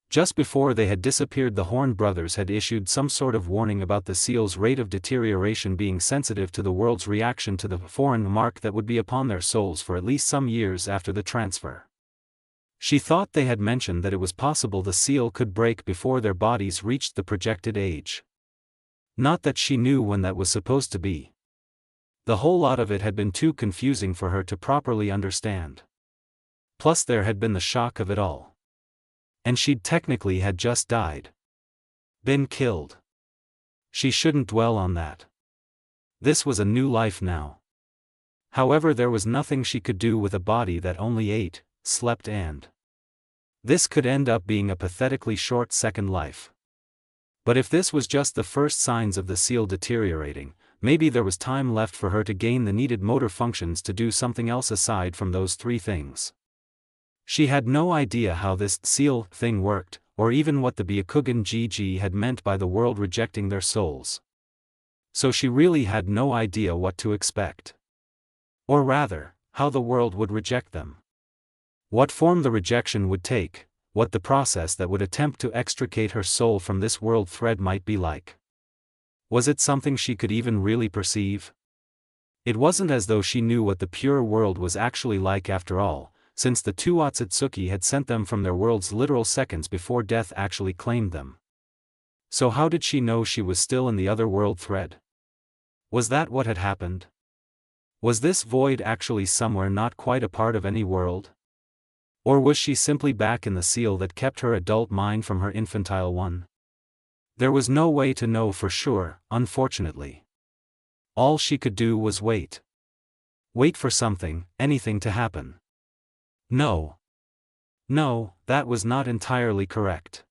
Just before they had disappeared, the Horn brothers had issued some sort of warning about the seal's rate of deterioration being sensitive to the world's reaction to the foreign mark that would be upon their souls for at least some years after the transfer. She thought they had mentioned that it was possible the seal could break before their bodies reached the projected age. Not that she knew when that was supposed to be. The whole lot of it had been too confusing for her to properly understand. Plus there had been the shock of it all. And she'd technically had just died. Been killed. She shouldn't dwell on that. This was a new life now. However, there was nothing she could do with a body that only ate, slept and. This could end up being a pathetically short second life. But if this was just the first signs of the seal deteriorating, maybe there was time left for her to gain the needed motor functions to do something else aside from those three things. She had no idea how this seal thing worked, or even what the Byakugan GG had meant by the world rejecting their souls. So she really had no idea what to expect. Or rather, how the world would reject them. What form the rejection would take, what the process that would attempt to extricate her soul from this world thread might be like. Was it something she could even really perceive? It wasn't as though she knew what the pure world was actually like after all, since the two Otsutsuki had sent them from their worlds literal seconds before death actually claimed them. So how did she know she was still in the other world thread? Was that what had happened? Was this void actually somewhere not quite a part of any world? Or was she simply back in the seal that kept her adult mind from her infantile one? There was no way to know for sure, unfortunately. All she could do was wait. Wait for something, anything to happen. No, that was not entirely correct.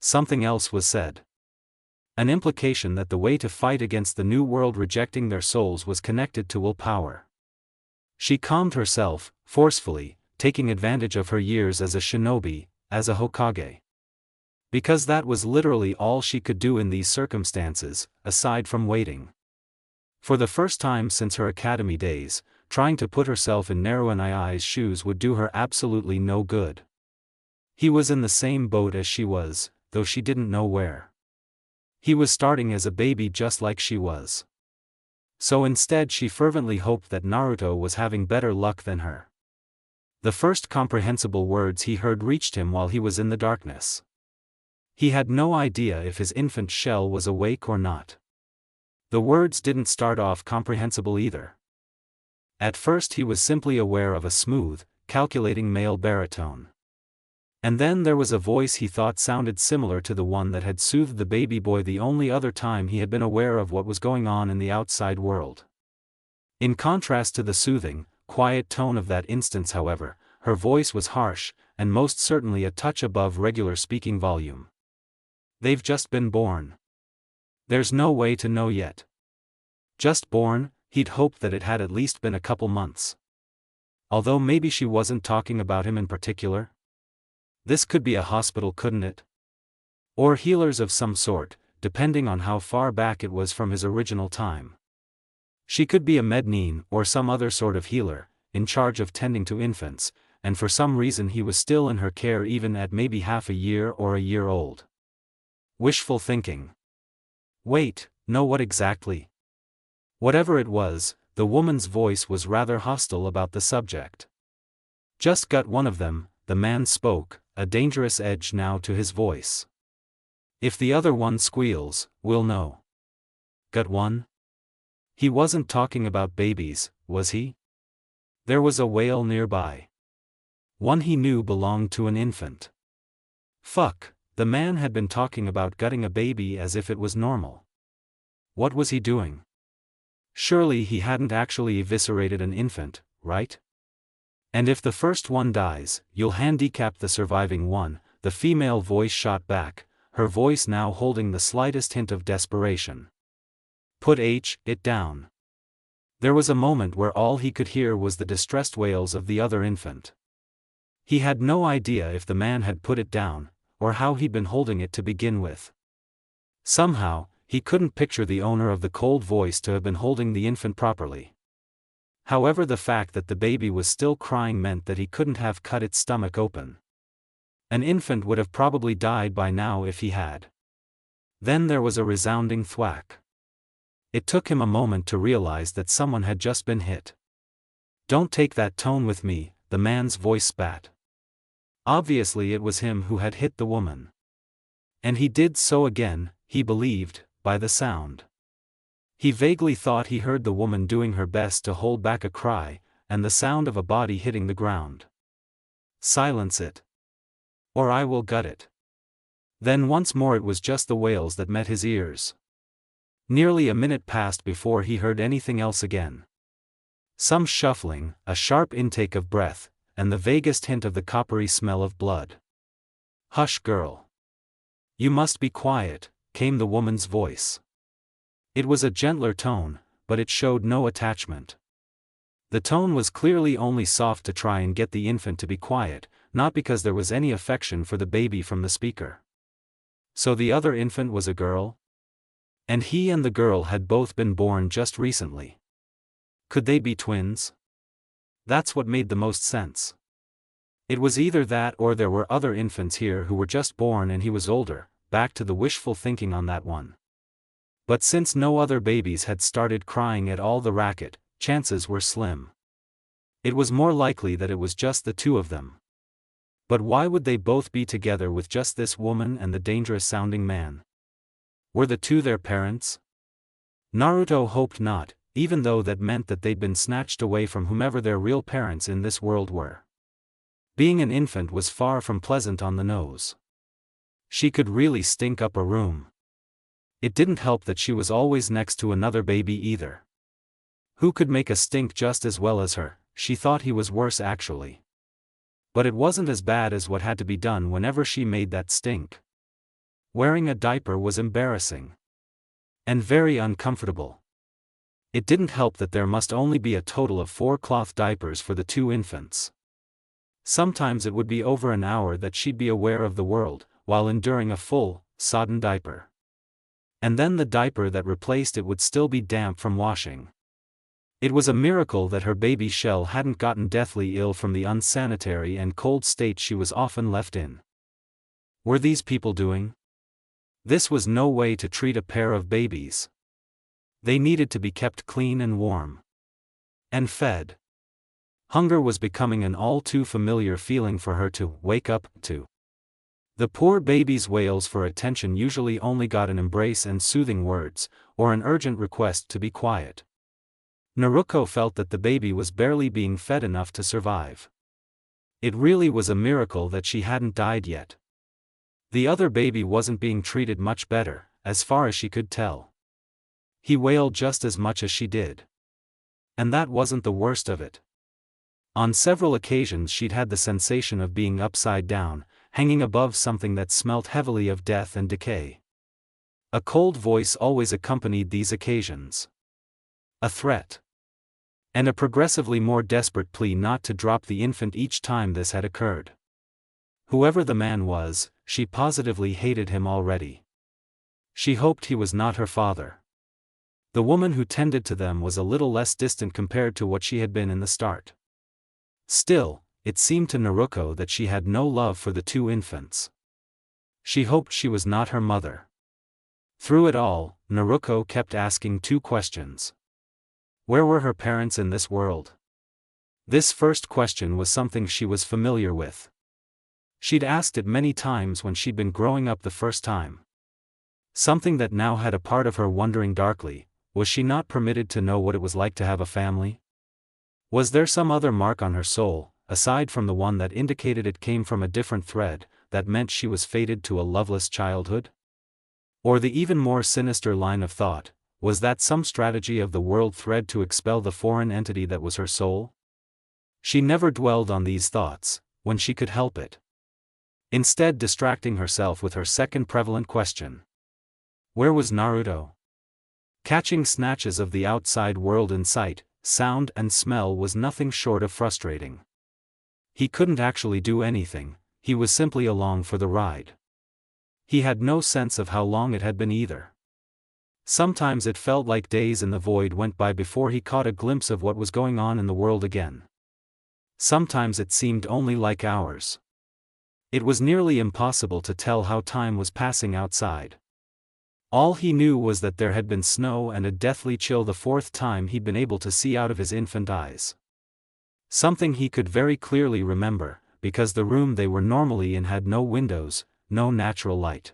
Something else was said. An implication that the way to fight against the new world rejecting their souls was connected to willpower. She calmed herself, forcefully, taking advantage of her years as a shinobi, as a Hokage. Because that was literally all she could do in these circumstances, aside from waiting. For the first time since her academy days, trying to put herself in Narunaru's shoes would do her absolutely no good. He was in the same boat as she was, though she didn't know where. He was starting as a baby just like she was. So instead she fervently hoped that Naruto was having better luck than her. The first comprehensible words he heard reached him while he was in the darkness. He had no idea if his infant shell was awake or not. The words didn't start off comprehensible either. At first he was simply aware of a smooth, calculating male baritone. And then there was a voice he thought sounded similar to the one that had soothed the baby boy the only other time he had been aware of what was going on in the outside world. In contrast to the soothing, quiet tone of that instance, however, her voice was harsh, and most certainly a touch above regular speaking volume. They've just been born. There's no way to know yet. Just born? He'd hoped that it had at least been a couple months. Although maybe she wasn't talking about him in particular. This could be a hospital, couldn't it? Or healers of some sort, depending on how far back it was from his original time. She could be a mednin or some other sort of healer, in charge of tending to infants, and for some reason he was still in her care even at maybe half a year or a year old. Wishful thinking. Wait, no, what exactly? Whatever it was, the woman's voice was rather hostile about the subject. Just got one of them, the man spoke, a dangerous edge now to his voice. If the other one squeals, we'll know. Got one? He wasn't talking about babies, was he? There was a wail nearby. One he knew belonged to an infant. Fuck, the man had been talking about gutting a baby as if it was normal. What was he doing? Surely he hadn't actually eviscerated an infant, right? And if the first one dies, you'll handicap the surviving one, the female voice shot back, her voice now holding the slightest hint of desperation. Put it down. There was a moment where all he could hear was the distressed wails of the other infant. He had no idea if the man had put it down, or how he'd been holding it to begin with. Somehow, he couldn't picture the owner of the cold voice to have been holding the infant properly. However, the fact that the baby was still crying meant that he couldn't have cut its stomach open. An infant would have probably died by now if he had. Then there was a resounding thwack. It took him a moment to realize that someone had just been hit. "Don't take that tone with me," the man's voice spat. Obviously it was him who had hit the woman. And he did so again, he believed, by the sound. He vaguely thought he heard the woman doing her best to hold back a cry, and the sound of a body hitting the ground. "Silence it. Or I will gut it." Then once more it was just the wails that met his ears. Nearly a minute passed before he heard anything else again. Some shuffling, a sharp intake of breath, and the vaguest hint of the coppery smell of blood. "Hush, girl. You must be quiet," came the woman's voice. It was a gentler tone, but it showed no attachment. The tone was clearly only soft to try and get the infant to be quiet, not because there was any affection for the baby from the speaker. So the other infant was a girl? And he and the girl had both been born just recently. Could they be twins? That's what made the most sense. It was either that or there were other infants here who were just born and he was older, back to the wishful thinking on that one. But since no other babies had started crying at all, the racket, chances were slim. It was more likely that it was just the two of them. But why would they both be together with just this woman and the dangerous-sounding man? Were the two their parents? Naruto hoped not, even though that meant that they'd been snatched away from whomever their real parents in this world were. Being an infant was far from pleasant on the nose. She could really stink up a room. It didn't help that she was always next to another baby either. Who could make a stink just as well as her? She thought he was worse actually. But it wasn't as bad as what had to be done whenever she made that stink. Wearing a diaper was embarrassing. And very uncomfortable. It didn't help that there must only be a total of 4 cloth diapers for the two infants. Sometimes it would be over an hour that she'd be aware of the world, while enduring a full, sodden diaper. And then the diaper that replaced it would still be damp from washing. It was a miracle that her baby shell hadn't gotten deathly ill from the unsanitary and cold state she was often left in. Were these people doing? This was no way to treat a pair of babies. They needed to be kept clean and warm. And fed. Hunger was becoming an all too familiar feeling for her to wake up to. The poor baby's wails for attention usually only got an embrace and soothing words, or an urgent request to be quiet. Naruko felt that the baby was barely being fed enough to survive. It really was a miracle that she hadn't died yet. The other baby wasn't being treated much better, as far as she could tell. He wailed just as much as she did. And that wasn't the worst of it. On several occasions she'd had the sensation of being upside down, hanging above something that smelt heavily of death and decay. A cold voice always accompanied these occasions. A threat. And a progressively more desperate plea not to drop the infant each time this had occurred. Whoever the man was, she positively hated him already. She hoped he was not her father. The woman who tended to them was a little less distant compared to what she had been in the start. Still, it seemed to Naruko that she had no love for the two infants. She hoped she was not her mother. Through it all, Naruko kept asking two questions. Where were her parents in this world? This first question was something she was familiar with. She'd asked it many times when she'd been growing up the first time. Something that now had a part of her wondering darkly, was she not permitted to know what it was like to have a family? Was there some other mark on her soul, aside from the one that indicated it came from a different thread, that meant she was fated to a loveless childhood? Or the even more sinister line of thought, was that some strategy of the world thread to expel the foreign entity that was her soul? She never dwelled on these thoughts, when she could help it. Instead distracting herself with her second prevalent question. Where was Naruto? Catching snatches of the outside world in sight, sound and smell was nothing short of frustrating. He couldn't actually do anything, he was simply along for the ride. He had no sense of how long it had been either. Sometimes it felt like days in the void went by before he caught a glimpse of what was going on in the world again. Sometimes it seemed only like hours. It was nearly impossible to tell how time was passing outside. All he knew was that there had been snow and a deathly chill the fourth time he'd been able to see out of his infant eyes. Something he could very clearly remember, because the room they were normally in had no windows, no natural light.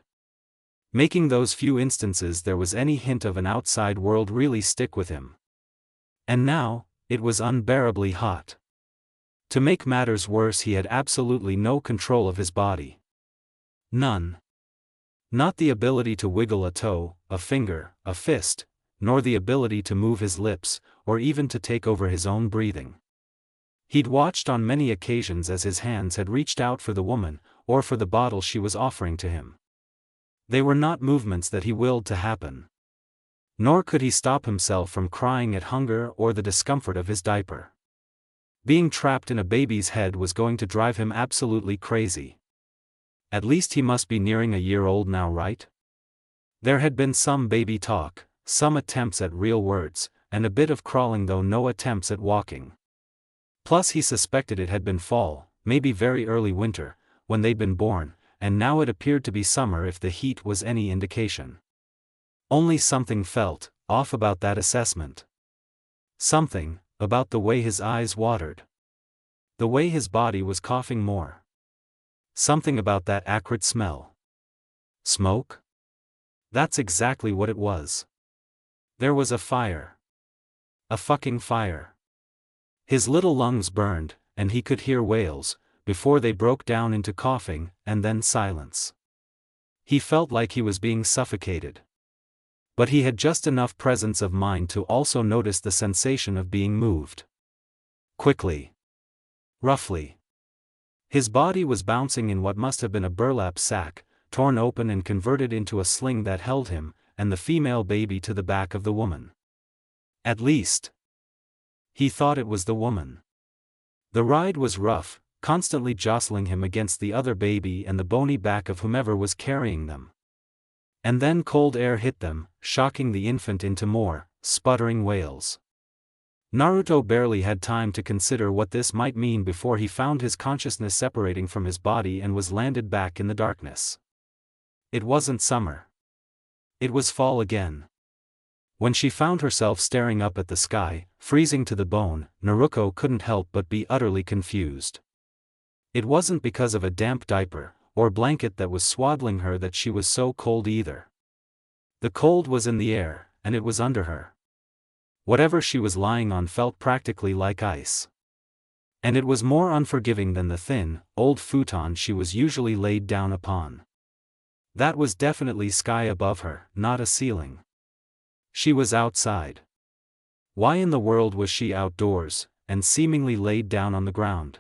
Making those few instances there was any hint of an outside world really stick with him. And now, it was unbearably hot. To make matters worse, he had absolutely no control of his body. None. Not the ability to wiggle a toe, a finger, a fist, nor the ability to move his lips, or even to take over his own breathing. He'd watched on many occasions as his hands had reached out for the woman, or for the bottle she was offering to him. They were not movements that he willed to happen. Nor could he stop himself from crying at hunger or the discomfort of his diaper. Being trapped in a baby's head was going to drive him absolutely crazy. At least he must be nearing a year old now, right? There had been some baby talk, some attempts at real words, and a bit of crawling, though no attempts at walking. Plus he suspected it had been fall, maybe very early winter, when they'd been born, and now it appeared to be summer if the heat was any indication. Only something felt off about that assessment. Something about the way his eyes watered. The way his body was coughing more. Something about that acrid smell. Smoke? That's exactly what it was. There was a fire. A fucking fire. His little lungs burned, and he could hear wails, before they broke down into coughing, and then silence. He felt like he was being suffocated. But he had just enough presence of mind to also notice the sensation of being moved. Quickly. Roughly. His body was bouncing in what must have been a burlap sack, torn open and converted into a sling that held him, and the female baby to the back of the woman. At least, he thought it was the woman. The ride was rough, constantly jostling him against the other baby and the bony back of whomever was carrying them. And then cold air hit them, shocking the infant into more sputtering wails. Naruto barely had time to consider what this might mean before he found his consciousness separating from his body and was landed back in the darkness. It wasn't summer. It was fall again. When she found herself staring up at the sky, freezing to the bone, Naruko couldn't help but be utterly confused. It wasn't because of a damp diaper or blanket that was swaddling her that she was so cold either. The cold was in the air, and it was under her. Whatever she was lying on felt practically like ice. And it was more unforgiving than the thin, old futon she was usually laid down upon. That was definitely sky above her, not a ceiling. She was outside. Why in the world was she outdoors, and seemingly laid down on the ground?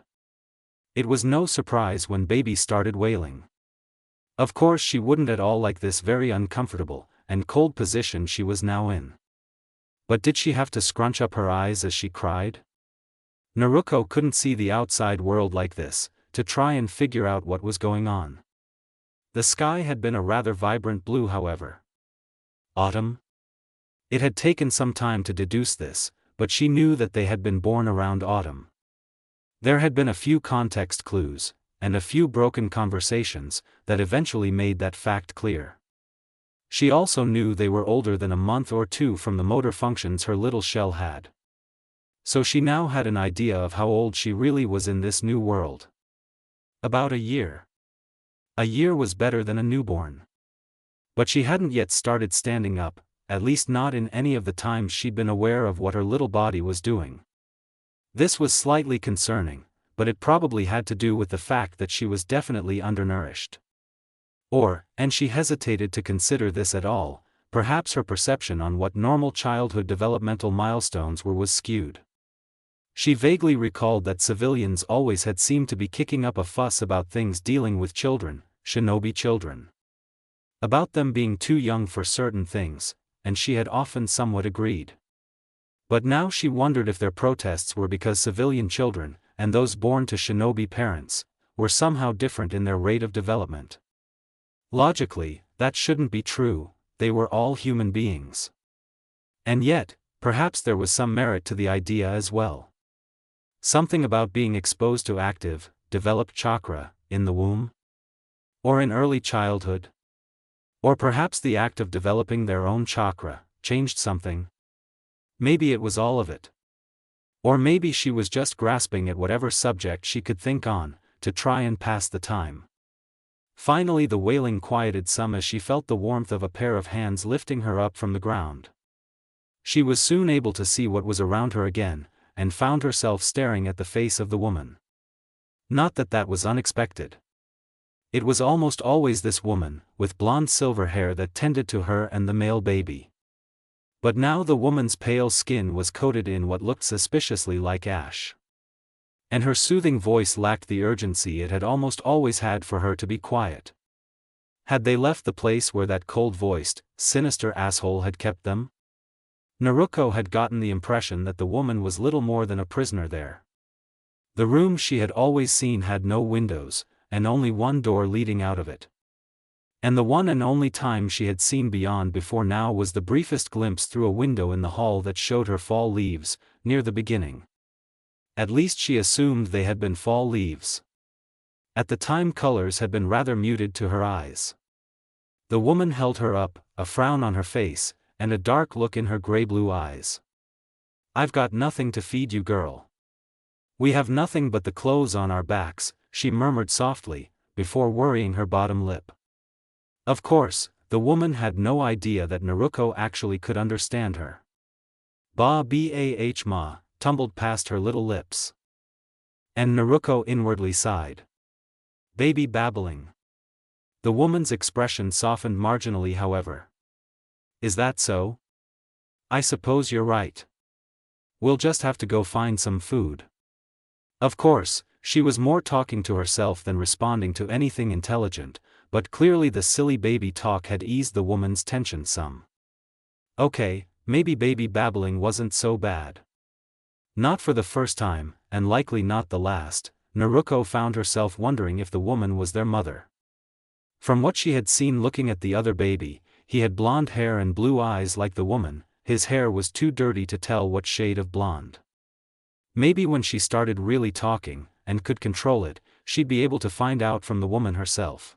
It was no surprise when baby started wailing. Of course she wouldn't at all like this very uncomfortable and cold position she was now in. But did she have to scrunch up her eyes as she cried? Naruko couldn't see the outside world like this, to try and figure out what was going on. The sky had been a rather vibrant blue, however. Autumn? It had taken some time to deduce this, but she knew that they had been born around autumn. There had been a few context clues, and a few broken conversations, that eventually made that fact clear. She also knew they were older than a month or two from the motor functions her little shell had. So she now had an idea of how old she really was in this new world. About a year. A year was better than a newborn. But she hadn't yet started standing up, at least not in any of the times she'd been aware of what her little body was doing. This was slightly concerning, but it probably had to do with the fact that she was definitely undernourished. And she hesitated to consider this at all, perhaps her perception on what normal childhood developmental milestones were was skewed. She vaguely recalled that civilians always had seemed to be kicking up a fuss about things dealing with children, shinobi children. About them being too young for certain things, and she had often somewhat agreed. But now she wondered if their protests were because civilian children, and those born to shinobi parents, were somehow different in their rate of development. Logically, that shouldn't be true, they were all human beings. And yet, perhaps there was some merit to the idea as well. Something about being exposed to active, developed chakra, in the womb? Or in early childhood? Or perhaps the act of developing their own chakra changed something? Maybe it was all of it. Or maybe she was just grasping at whatever subject she could think on, to try and pass the time. Finally the wailing quieted some as she felt the warmth of a pair of hands lifting her up from the ground. She was soon able to see what was around her again, and found herself staring at the face of the woman. Not that that was unexpected. It was almost always this woman, with blonde silver hair that tended to her and the male baby. But now the woman's pale skin was coated in what looked suspiciously like ash. And her soothing voice lacked the urgency it had almost always had for her to be quiet. Had they left the place where that cold-voiced, sinister asshole had kept them? Naruko had gotten the impression that the woman was little more than a prisoner there. The room she had always seen had no windows, and only one door leading out of it. And the one and only time she had seen beyond before now was the briefest glimpse through a window in the hall that showed her fall leaves, near the beginning. At least she assumed they had been fall leaves. At the time colors had been rather muted to her eyes. The woman held her up, a frown on her face, and a dark look in her gray-blue eyes. "I've got nothing to feed you, girl. We have nothing but the clothes on our backs," she murmured softly, before worrying her bottom lip. Of course, the woman had no idea that Naruko actually could understand her. "Bah tumbled past her little lips. And Naruko inwardly sighed. Baby babbling. The woman's expression softened marginally, however. "Is that so? I suppose you're right. We'll just have to go find some food." Of course, she was more talking to herself than responding to anything intelligent, but clearly the silly baby talk had eased the woman's tension some. Okay, maybe baby babbling wasn't so bad. Not for the first time, and likely not the last, Naruko found herself wondering if the woman was their mother. From what she had seen looking at the other baby, he had blonde hair and blue eyes like the woman. His hair was too dirty to tell what shade of blonde. Maybe when she started really talking, and could control it, she'd be able to find out from the woman herself.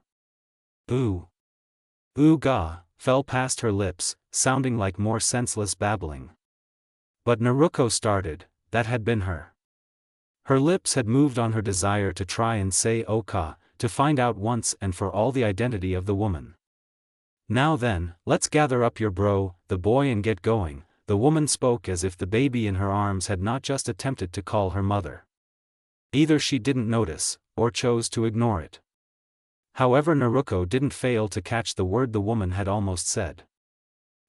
Ooh. Ooh ga, fell past her lips, sounding like more senseless babbling. But Naruko started, that had been her. Her lips had moved on her desire to try and say oka, to find out once and for all the identity of the woman. "Now then, let's gather up your the boy and get going," the woman spoke as if the baby in her arms had not just attempted to call her mother. Either she didn't notice, or chose to ignore it. However, Naruko didn't fail to catch the word the woman had almost said.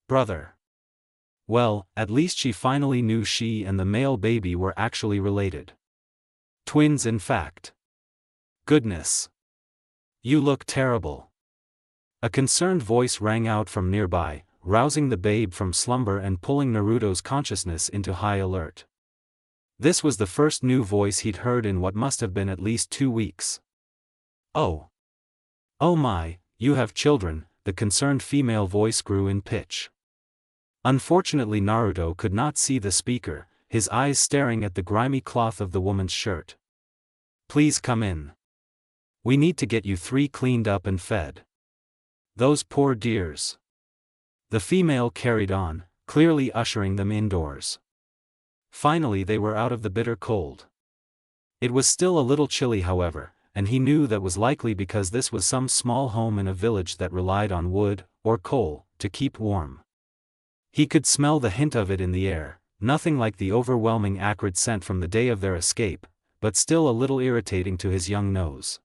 Brother. Well, at least she finally knew she and the male baby were actually related. Twins, in fact. Goodness. You look terrible. A concerned voice rang out from nearby, rousing the babe from slumber and pulling Naruto's consciousness into high alert. This was the first new voice he'd heard in what must have been at least 2 weeks. "Oh. Oh my, you have children," the concerned female voice grew in pitch. Unfortunately Naruto could not see the speaker, his eyes staring at the grimy cloth of the woman's shirt. "Please come in. We need to get you 3 cleaned up and fed. Those poor dears." The female carried on, clearly ushering them indoors. Finally they were out of the bitter cold. It was still a little chilly, however, and he knew that was likely because this was some small home in a village that relied on wood, or coal, to keep warm. He could smell the hint of it in the air, nothing like the overwhelming acrid scent from the day of their escape, but still a little irritating to his young nose.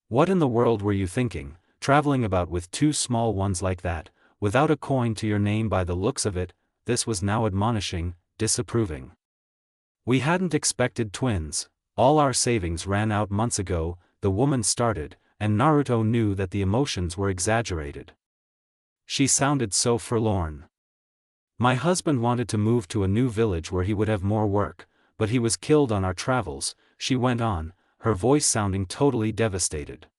What in the world were you thinking, traveling about with 2 small ones like that, without a coin to your name by the looks of it? This was now admonishing, disapproving. "We hadn't expected twins, all our savings ran out months ago," the woman started, and Naruto knew that the emotions were exaggerated. She sounded so forlorn. "My husband wanted to move to a new village where he would have more work, but he was killed on our travels," she went on, her voice sounding totally devastated.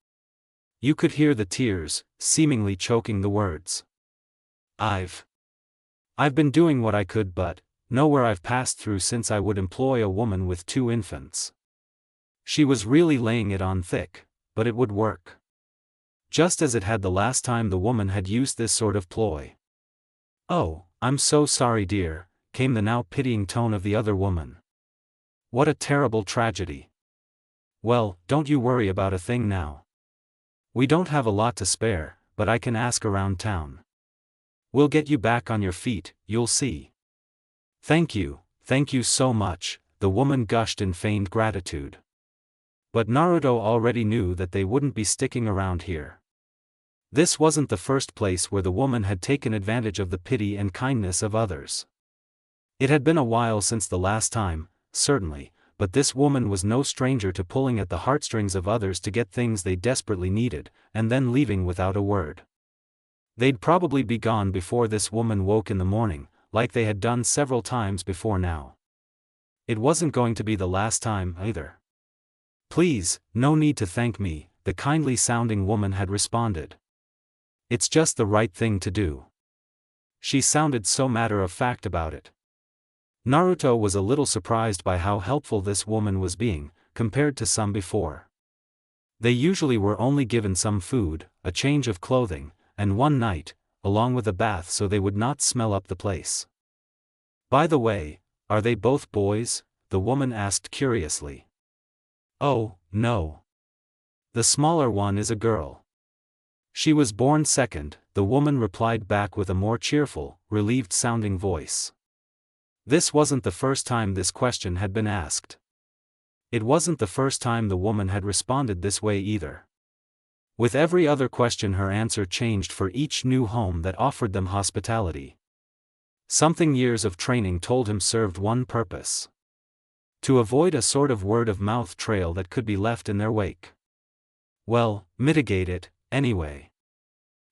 You could hear the tears, seemingly choking the words. I've been doing what I could, but nowhere I've passed through since I would employ a woman with 2 infants. She was really laying it on thick, but it would work. just as it had the last time the woman had used this sort of ploy. "Oh, I'm so sorry dear," came the now pitying tone of the other woman. "What a terrible tragedy. Well, don't you worry about a thing now. We don't have a lot to spare, but I can ask around town. We'll get you back on your feet, you'll see." Thank you so much," the woman gushed in feigned gratitude. But Naruto already knew that they wouldn't be sticking around here. This wasn't the first place where the woman had taken advantage of the pity and kindness of others. It had been a while since the last time, certainly, but this woman was no stranger to pulling at the heartstrings of others to get things they desperately needed, and then leaving without a word. They'd probably be gone before this woman woke in the morning, like they had done several times before now. It wasn't going to be the last time, either. "Please, no need to thank me," the kindly-sounding woman had responded. "It's just the right thing to do." She sounded so matter-of-fact about it. Naruto was a little surprised by how helpful this woman was being, compared to some before. They usually were only given some food, a change of clothing, and one night, along with a bath so they would not smell up the place. "By the way, are they both boys?" the woman asked curiously. "Oh, no. The smaller one is a girl. She was born second," the woman replied back with a more cheerful, relieved-sounding voice. This wasn't the first time this question had been asked. It wasn't the first time the woman had responded this way either. With every other question her answer changed for each new home that offered them hospitality. Something years of training told him served one purpose: to avoid a sort of word-of-mouth trail that could be left in their wake. Well, mitigate it, anyway.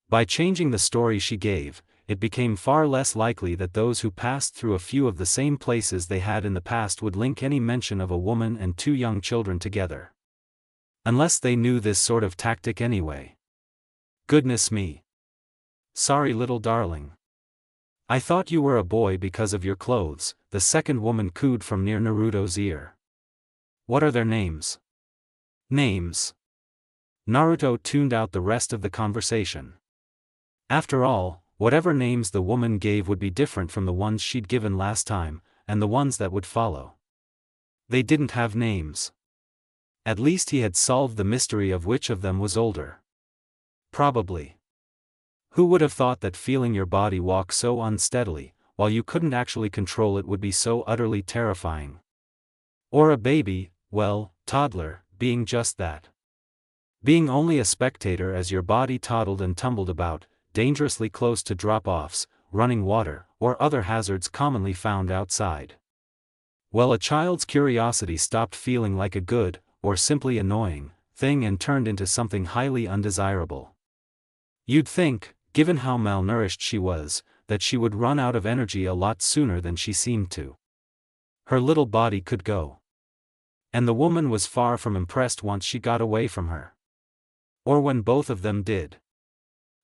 By changing the story she gave, it became far less likely that those who passed through a few of the same places they had in the past would link any mention of a woman and two young children together. Unless they knew this sort of tactic anyway. "Goodness me. Sorry little darling. I thought you were a boy because of your clothes," the second woman cooed from near Naruto's ear. "What are their names?" "Names?" Naruto tuned out the rest of the conversation. After all, whatever names the woman gave would be different from the ones she'd given last time, and the ones that would follow. They didn't have names. At least he had solved the mystery of which of them was older. Probably. Who would have thought that feeling your body walk so unsteadily, while you couldn't actually control it, would be so utterly terrifying? Or a baby, well, toddler, being just that. Being only a spectator as your body toddled and tumbled about, dangerously close to drop-offs, running water, or other hazards commonly found outside. Well, a child's curiosity stopped feeling like a good, or simply annoying, thing and turned into something highly undesirable. You'd think, given how malnourished she was, that she would run out of energy a lot sooner than she seemed to. Her little body could go. And the woman was far from impressed once she got away from her. Or when both of them did.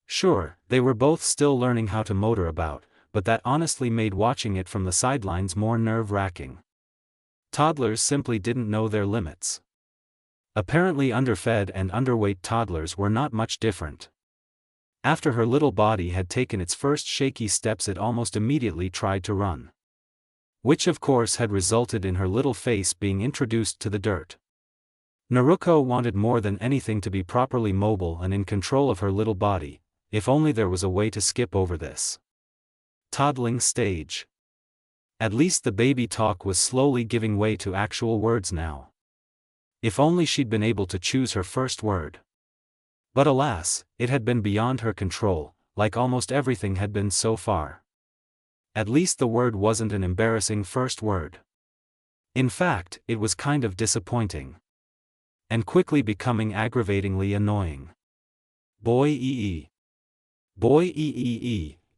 Sure, they were both still learning how to motor about, but that honestly made watching it from the sidelines more nerve-wracking. Toddlers simply didn't know their limits. Apparently underfed and underweight toddlers were not much different. After her little body had taken its first shaky steps, it almost immediately tried to run. Which of course had resulted in her little face being introduced to the dirt. Naruko wanted more than anything to be properly mobile and in control of her little body, if only there was a way to skip over this toddling stage. At least the baby talk was slowly giving way to actual words now. If only she'd been able to choose her first word. But alas, it had been beyond her control, like almost everything had been so far. At least the word wasn't an embarrassing first word. In fact, it was kind of disappointing. And quickly becoming aggravatingly annoying. Boy,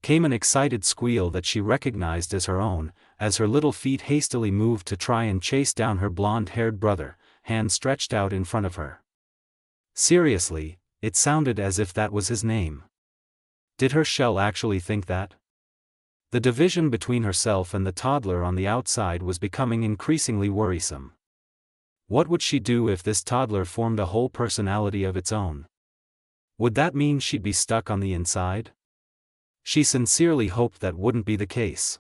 came an excited squeal that she recognized as her own, as her little feet hastily moved to try and chase down her blonde-haired brother, hands stretched out in front of her. Seriously, it sounded as if that was his name. Did her shell actually think that? The division between herself and the toddler on the outside was becoming increasingly worrisome. What would she do if this toddler formed a whole personality of its own? Would that mean she'd be stuck on the inside? She sincerely hoped that wouldn't be the case.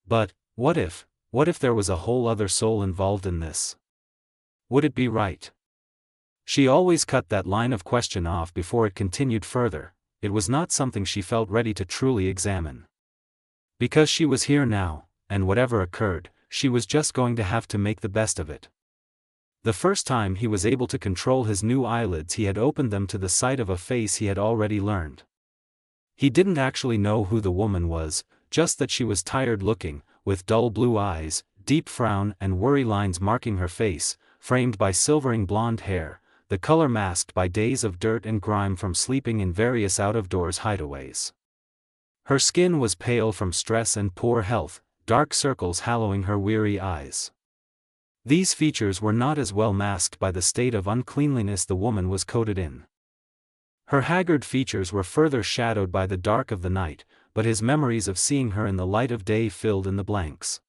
But, what if there was a whole other soul involved in this? Would it be right? She always cut that line of question off before it continued further. It was not something she felt ready to truly examine. Because she was here now, and whatever occurred, she was just going to have to make the best of it. The first time he was able to control his new eyelids, he had opened them to the sight of a face he had already learned. He didn't actually know who the woman was, just that she was tired-looking, with dull blue eyes, deep frown and worry lines marking her face, framed by silvering blonde hair, the color masked by days of dirt and grime from sleeping in various out-of-doors hideaways. Her skin was pale from stress and poor health, dark circles hallowing her weary eyes. These features were not as well masked by the state of uncleanliness the woman was coated in. Her haggard features were further shadowed by the dark of the night, but his memories of seeing her in the light of day filled in the blanks.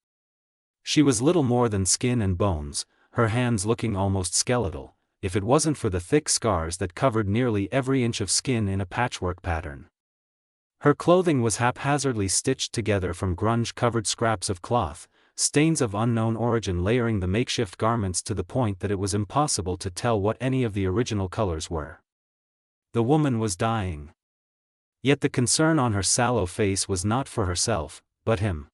She was little more than skin and bones, her hands looking almost skeletal, if it wasn't for the thick scars that covered nearly every inch of skin in a patchwork pattern. Her clothing was haphazardly stitched together from grunge-covered scraps of cloth, stains of unknown origin layering the makeshift garments to the point that it was impossible to tell what any of the original colors were. The woman was dying. Yet the concern on her sallow face was not for herself, but him.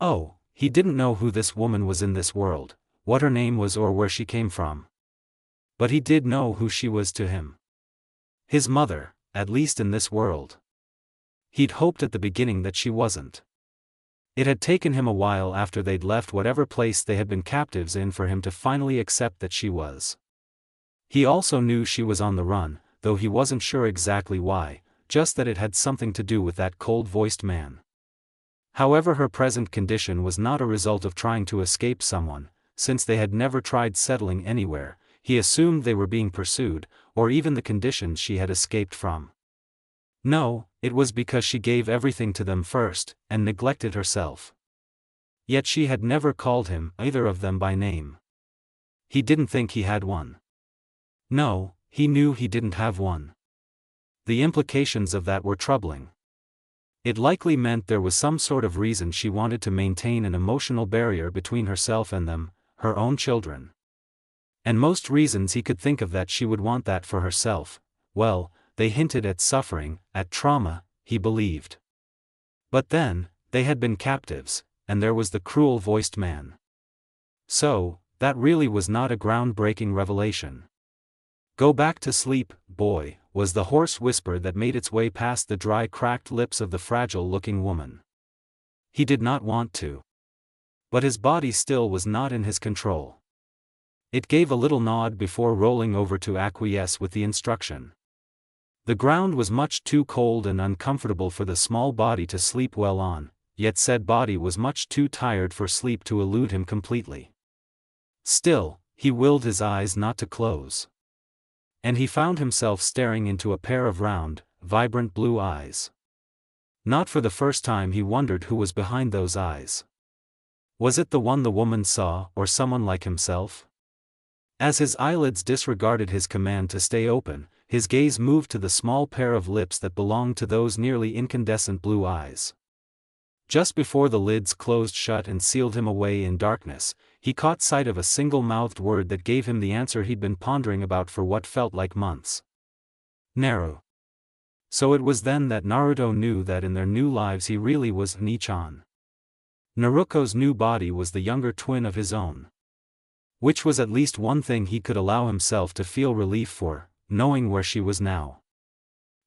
Oh, he didn't know who this woman was in this world, what her name was or where she came from. But he did know who she was to him. His mother, at least in this world. He'd hoped at the beginning that she wasn't. It had taken him a while after they'd left whatever place they had been captives in for him to finally accept that she was. He also knew she was on the run, though he wasn't sure exactly why, just that it had something to do with that cold-voiced man. However, her present condition was not a result of trying to escape someone, since they had never tried settling anywhere. He assumed they were being pursued, or even the conditions she had escaped from. No, it was because she gave everything to them first, and neglected herself. Yet she had never called him, either of them, by name. He didn't think he had one. No, he knew he didn't have one. The implications of that were troubling. It likely meant there was some sort of reason she wanted to maintain an emotional barrier between herself and them, her own children. And most reasons he could think of that she would want that for herself, well, they hinted at suffering, at trauma, he believed. But then, they had been captives, and there was the cruel-voiced man. So, that really was not a groundbreaking revelation. "Go back to sleep, boy," was the hoarse whisper that made its way past the dry, cracked lips of the fragile-looking woman. He did not want to. But his body still was not in his control. It gave a little nod before rolling over to acquiesce with the instruction. The ground was much too cold and uncomfortable for the small body to sleep well on, yet said body was much too tired for sleep to elude him completely. Still, he willed his eyes not to close. And he found himself staring into a pair of round, vibrant blue eyes. Not for the first time he wondered who was behind those eyes. Was it the one the woman saw, or someone like himself? As his eyelids disregarded his command to stay open, his gaze moved to the small pair of lips that belonged to those nearly incandescent blue eyes. Just before the lids closed shut and sealed him away in darkness, he caught sight of a single-mouthed word that gave him the answer he'd been pondering about for what felt like months. Naru. So it was then that Naruto knew that in their new lives he really was Nichan. Naruko's new body was the younger twin of his own. Which was at least one thing he could allow himself to feel relief for, knowing where she was now.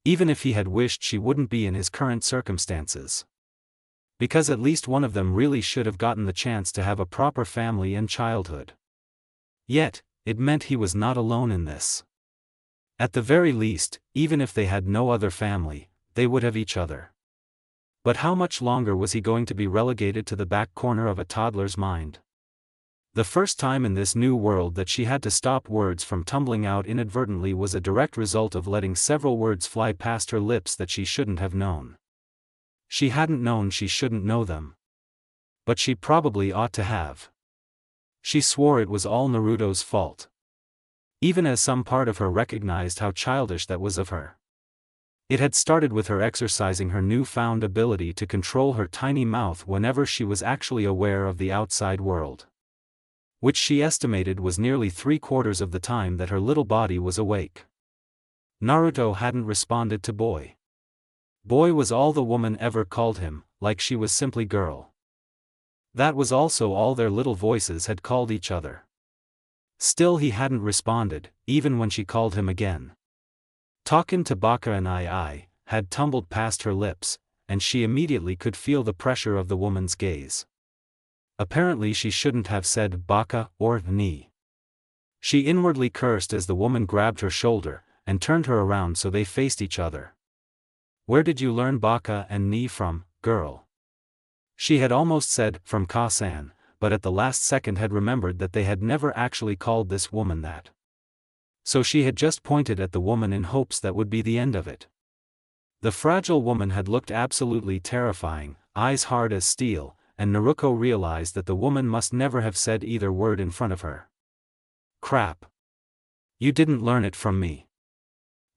Even if he had wished she wouldn't be in his current circumstances. Because at least one of them really should have gotten the chance to have a proper family and childhood. Yet, it meant he was not alone in this. At the very least, even if they had no other family, they would have each other. But how much longer was he going to be relegated to the back corner of a toddler's mind? The first time in this new world that she had to stop words from tumbling out inadvertently was a direct result of letting several words fly past her lips that she shouldn't have known. She hadn't known she shouldn't know them. But she probably ought to have. She swore it was all Naruto's fault. even as some part of her recognized how childish that was of her. It had started with her exercising her newfound ability to control her tiny mouth whenever she was actually aware of the outside world, which she estimated was nearly 3/4 of the time that her little body was awake. Naruto hadn't responded to boy. Boy was all the woman ever called him, like she was simply girl. That was also all their little voices had called each other. Still he hadn't responded, even when she called him again. Talkin' to Baka and I had tumbled past her lips, and she immediately could feel the pressure of the woman's gaze. Apparently she shouldn't have said Baka or ni. She inwardly cursed as the woman grabbed her shoulder, and turned her around so they faced each other. Where did you learn Baka and ni from, girl? She had almost said, from Ka-san, but at the last second had remembered that they had never actually called this woman that. So she had just pointed at the woman in hopes that would be the end of it. The fragile woman had looked absolutely terrifying, eyes hard as steel, and Naruko realized that the woman must never have said either word in front of her. Crap. You didn't learn it from me.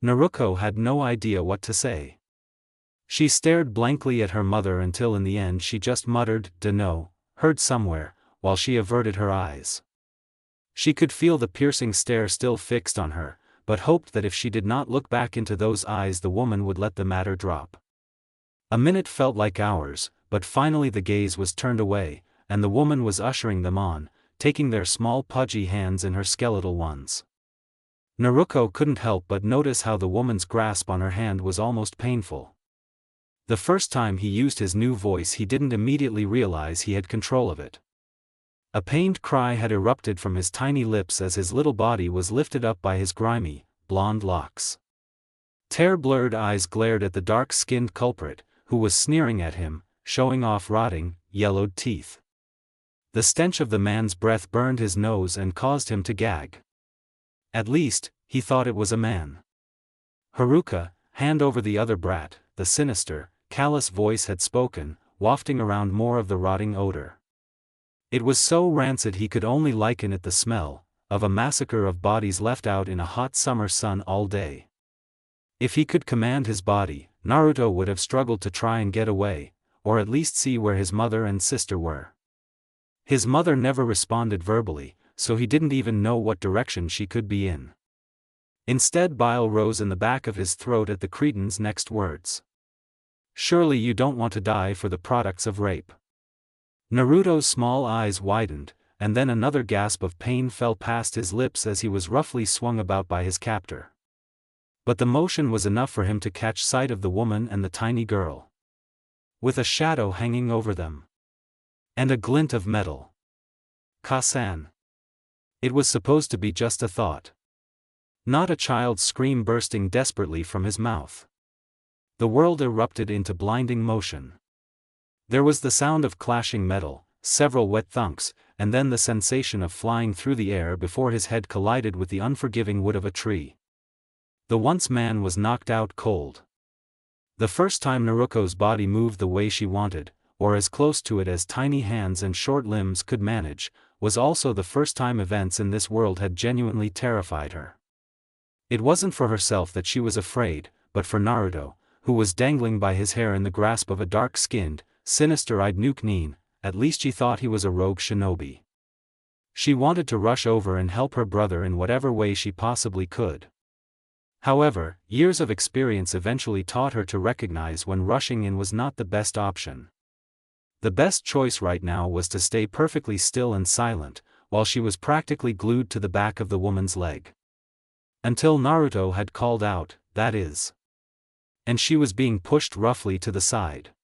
Naruko had no idea what to say. She stared blankly at her mother until in the end she just muttered, "Dunno, heard somewhere," while she averted her eyes. She could feel the piercing stare still fixed on her, but hoped that if she did not look back into those eyes the woman would let the matter drop. A minute felt like hours, but finally the gaze was turned away, and the woman was ushering them on, taking their small pudgy hands in her skeletal ones. Naruko couldn't help but notice how the woman's grasp on her hand was almost painful. The first time he used his new voice he didn't immediately realize he had control of it. A pained cry had erupted from his tiny lips as his little body was lifted up by his grimy, blonde locks. Tear-blurred eyes glared at the dark-skinned culprit, who was sneering at him, showing off rotting, yellowed teeth. The stench of the man's breath burned his nose and caused him to gag. At least, he thought it was a man. Haruka, hand over the other brat, the sinister, callous voice had spoken, wafting around more of the rotting odor. It was so rancid he could only liken it the smell of a massacre of bodies left out in a hot summer sun all day. If he could command his body, Naruto would have struggled to try and get away, or at least see where his mother and sister were. His mother never responded verbally, so he didn't even know what direction she could be in. Instead, bile rose in the back of his throat at the cretin's next words. Surely you don't want to die for the products of rape. Naruto's small eyes widened, and then another gasp of pain fell past his lips as he was roughly swung about by his captor. But the motion was enough for him to catch sight of the woman and the tiny girl, with a shadow hanging over them, and a glint of metal. Ka-san. It was supposed to be just a thought, not a child's scream bursting desperately from his mouth. The world erupted into blinding motion. There was the sound of clashing metal, several wet thunks, and then the sensation of flying through the air before his head collided with the unforgiving wood of a tree. The once man was knocked out cold. The first time Naruko's body moved the way she wanted, or as close to it as tiny hands and short limbs could manage, was also the first time events in this world had genuinely terrified her. It wasn't for herself that she was afraid, but for Naruto, who was dangling by his hair in the grasp of a dark-skinned, sinister-eyed Nuke-nin. At least she thought he was a rogue shinobi. She wanted to rush over and help her brother in whatever way she possibly could. However, years of experience eventually taught her to recognize when rushing in was not the best option. The best choice right now was to stay perfectly still and silent, while she was practically glued to the back of the woman's leg. Until Naruto had called out, "That is." And she was being pushed roughly to the side.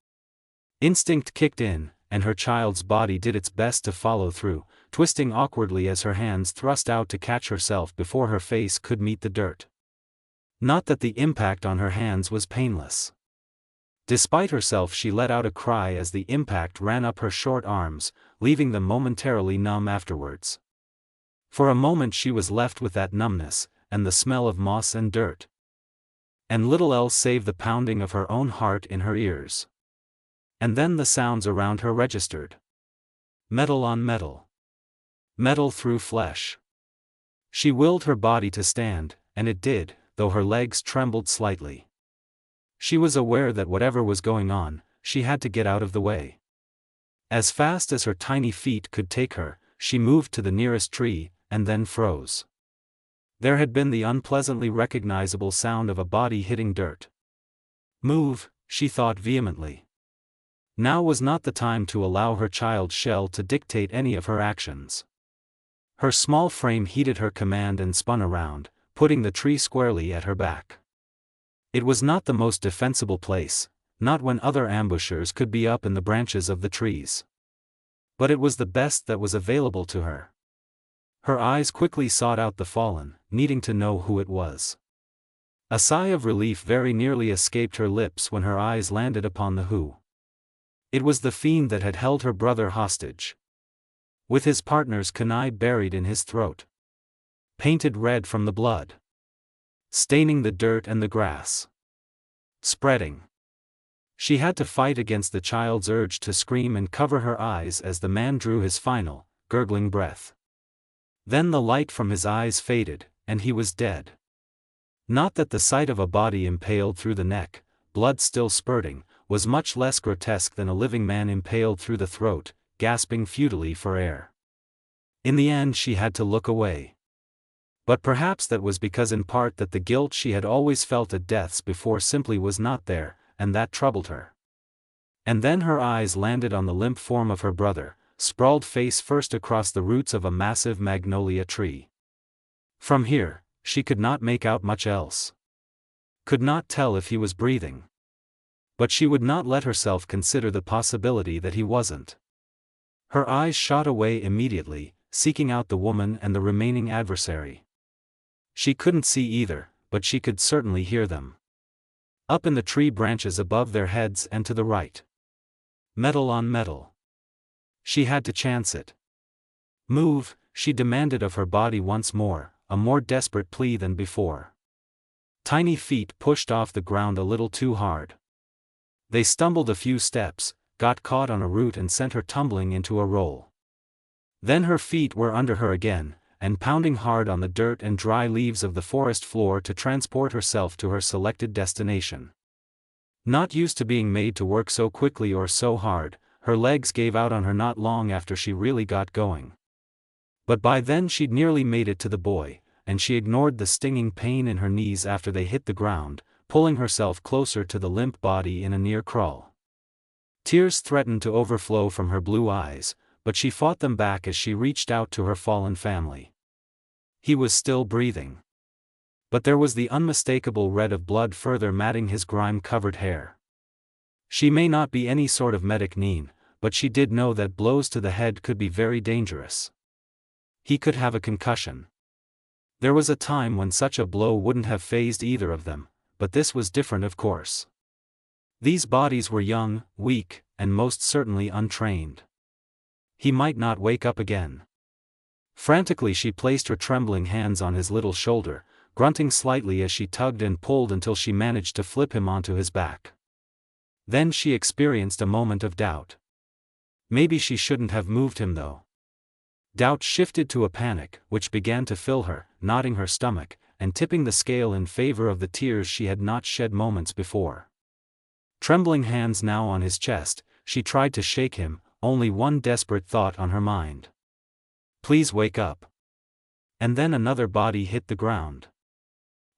Instinct kicked in, and her child's body did its best to follow through, twisting awkwardly as her hands thrust out to catch herself before her face could meet the dirt. Not that the impact on her hands was painless. Despite herself, she let out a cry as the impact ran up her short arms, leaving them momentarily numb afterwards. For a moment she was left with that numbness, and the smell of moss and dirt, and little else save the pounding of her own heart in her ears. And then the sounds around her registered. Metal on metal. Metal through flesh. She willed her body to stand, and it did, though her legs trembled slightly. She was aware that whatever was going on, she had to get out of the way. As fast as her tiny feet could take her, she moved to the nearest tree, and then froze. There had been the unpleasantly recognizable sound of a body hitting dirt. Move, she thought vehemently. Now was not the time to allow her child shell to dictate any of her actions. Her small frame heeded her command and spun around, putting the tree squarely at her back. It was not the most defensible place, not when other ambushers could be up in the branches of the trees. But it was the best that was available to her. Her eyes quickly sought out the fallen, needing to know who it was. A sigh of relief very nearly escaped her lips when her eyes landed upon the who. It was the fiend that had held her brother hostage. With his partner's kunai buried in his throat. Painted red from the blood. Staining the dirt and the grass. Spreading. She had to fight against the child's urge to scream and cover her eyes as the man drew his final, gurgling breath. Then the light from his eyes faded, and he was dead. Not that the sight of a body impaled through the neck, blood still spurting, was much less grotesque than a living man impaled through the throat, gasping futilely for air. In the end she had to look away. But perhaps that was because in part that the guilt she had always felt at deaths before simply was not there, and that troubled her. And then her eyes landed on the limp form of her brother, sprawled face first across the roots of a massive magnolia tree. From here, she could not make out much else. Could not tell if he was breathing. But she would not let herself consider the possibility that he wasn't. Her eyes shot away immediately, seeking out the woman and the remaining adversary. She couldn't see either, but she could certainly hear them. Up in the tree branches above their heads and to the right. Metal on metal. She had to chance it. Move, she demanded of her body once more, a more desperate plea than before. Tiny feet pushed off the ground a little too hard. They stumbled a few steps, got caught on a root and sent her tumbling into a roll. Then her feet were under her again, and pounding hard on the dirt and dry leaves of the forest floor to transport herself to her selected destination. Not used to being made to work so quickly or so hard, her legs gave out on her not long after she really got going. But by then she'd nearly made it to the boy, and she ignored the stinging pain in her knees after they hit the ground, pulling herself closer to the limp body in a near crawl. Tears threatened to overflow from her blue eyes, but she fought them back as she reached out to her fallen family. He was still breathing. But there was the unmistakable red of blood further matting his grime-covered hair. She may not be any sort of medic neen, but she did know that blows to the head could be very dangerous. He could have a concussion. There was a time when such a blow wouldn't have fazed either of them, but this was different of course. These bodies were young, weak, and most certainly untrained. He might not wake up again. Frantically she placed her trembling hands on his little shoulder, grunting slightly as she tugged and pulled until she managed to flip him onto his back. Then she experienced a moment of doubt. Maybe she shouldn't have moved him though. Doubt shifted to a panic, which began to fill her, knotting her stomach, and tipping the scale in favor of the tears she had not shed moments before. Trembling hands now on his chest, she tried to shake him, only one desperate thought on her mind. Please wake up. And then another body hit the ground.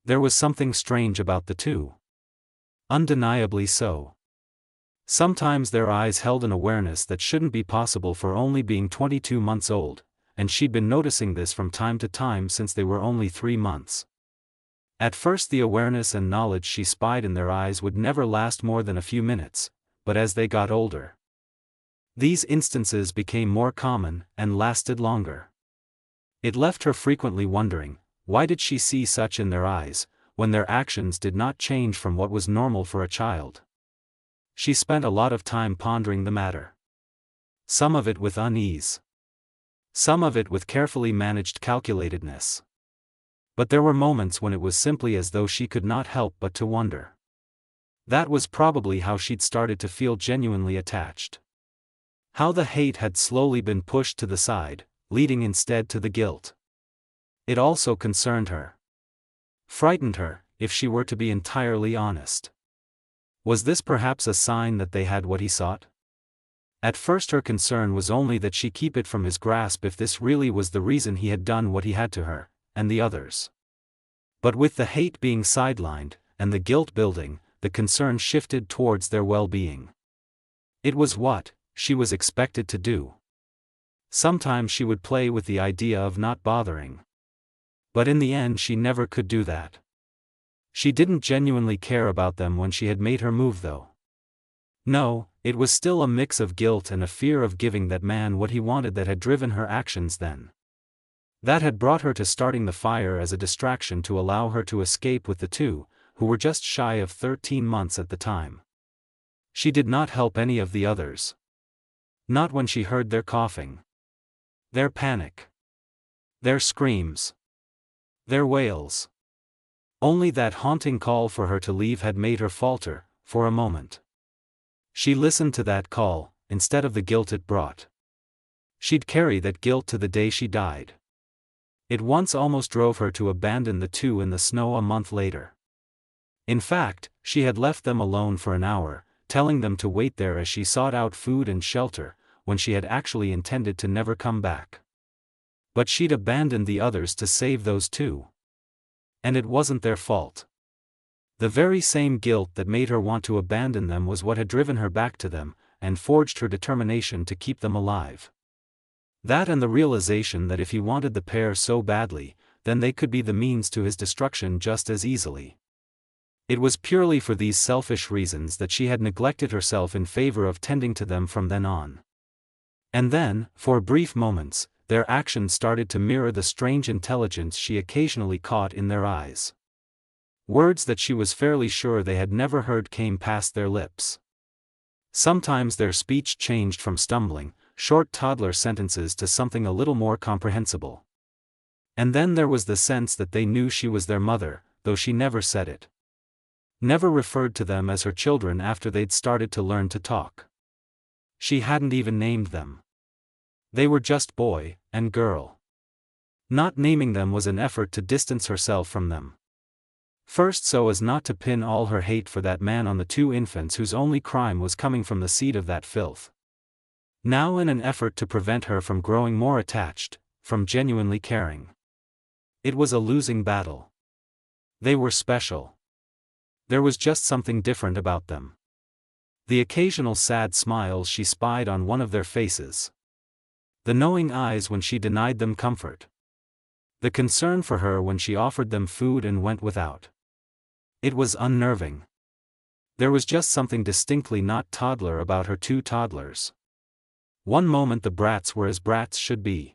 There was something strange about the two. Undeniably so. Sometimes their eyes held an awareness that shouldn't be possible for only being 22 months old, and she'd been noticing this from time to time since they were only 3 months. At first the awareness and knowledge she spied in their eyes would never last more than a few minutes, but as they got older, these instances became more common and lasted longer. It left her frequently wondering, why did she see such in their eyes, when their actions did not change from what was normal for a child? She spent a lot of time pondering the matter. Some of it with unease. Some of it with carefully managed calculatedness. But there were moments when it was simply as though she could not help but to wonder. That was probably how she'd started to feel genuinely attached. How the hate had slowly been pushed to the side, leading instead to the guilt. It also concerned her. Frightened her, if she were to be entirely honest. Was this perhaps a sign that they had what he sought? At first her concern was only that she keep it from his grasp if this really was the reason he had done what he had to her, and the others. But with the hate being sidelined, and the guilt building, the concern shifted towards their well-being. It was what she was expected to do. Sometimes she would play with the idea of not bothering. But in the end she never could do that. She didn't genuinely care about them when she had made her move though. No, it was still a mix of guilt and a fear of giving that man what he wanted that had driven her actions then. That had brought her to starting the fire as a distraction to allow her to escape with the two, who were just shy of 13 months at the time. She did not help any of the others. Not when she heard their coughing. Their panic. Their screams. Their wails. Only that haunting call for her to leave had made her falter, for a moment. She listened to that call, instead of the guilt it brought. She'd carry that guilt to the day she died. It once almost drove her to abandon the two in the snow a month later. In fact, she had left them alone for an hour, telling them to wait there as she sought out food and shelter, when she had actually intended to never come back. But she'd abandoned the others to save those two. And it wasn't their fault. The very same guilt that made her want to abandon them was what had driven her back to them, and forged her determination to keep them alive. That and the realization that if he wanted the pair so badly, then they could be the means to his destruction just as easily. It was purely for these selfish reasons that she had neglected herself in favor of tending to them from then on. And then, for brief moments, their actions started to mirror the strange intelligence she occasionally caught in their eyes. Words that she was fairly sure they had never heard came past their lips. Sometimes their speech changed from stumbling, short toddler sentences to something a little more comprehensible. And then there was the sense that they knew she was their mother, though she never said it. Never referred to them as her children after they'd started to learn to talk. She hadn't even named them. They were just boy and girl. Not naming them was an effort to distance herself from them. First, so as not to pin all her hate for that man on the two infants whose only crime was coming from the seed of that filth. Now in an effort to prevent her from growing more attached, from genuinely caring. It was a losing battle. They were special. There was just something different about them. The occasional sad smiles she spied on one of their faces. The knowing eyes when she denied them comfort. The concern for her when she offered them food and went without. It was unnerving. There was just something distinctly not toddler about her two toddlers. One moment the brats were as brats should be.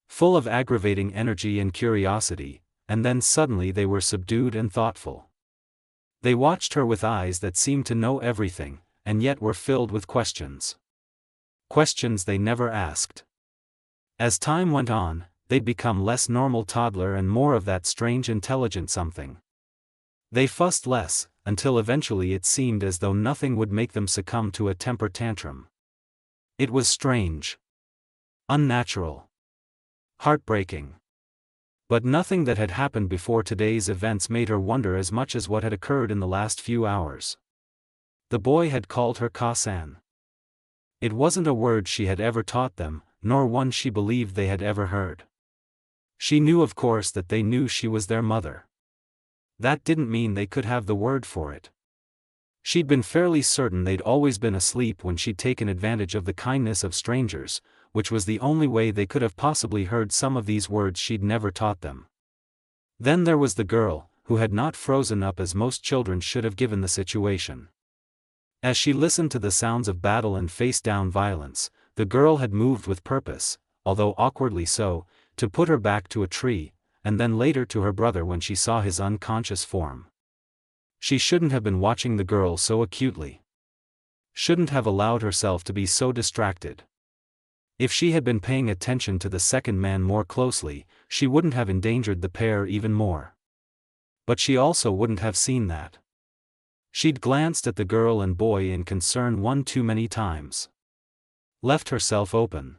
Full of aggravating energy and curiosity, and then suddenly they were subdued and thoughtful. They watched her with eyes that seemed to know everything, and yet were filled with questions. Questions they never asked. As time went on, they'd become less normal toddler and more of that strange intelligent something. They fussed less, until eventually it seemed as though nothing would make them succumb to a temper tantrum. It was strange. Unnatural. Heartbreaking. But nothing that had happened before today's events made her wonder as much as what had occurred in the last few hours. The boy had called her Ka-san. It wasn't a word she had ever taught them, nor one she believed they had ever heard. She knew of course that they knew she was their mother. That didn't mean they could have the word for it. She'd been fairly certain they'd always been asleep when she'd taken advantage of the kindness of strangers, which was the only way they could have possibly heard some of these words she'd never taught them. Then there was the girl, who had not frozen up as most children should have given the situation. As she listened to the sounds of battle and face-down violence, the girl had moved with purpose, although awkwardly so, to put her back to a tree, and then later to her brother when she saw his unconscious form. She shouldn't have been watching the girl so acutely. Shouldn't have allowed herself to be so distracted. If she had been paying attention to the second man more closely, she wouldn't have endangered the pair even more. But she also wouldn't have seen that. She'd glanced at the girl and boy in concern one too many times. Left herself open.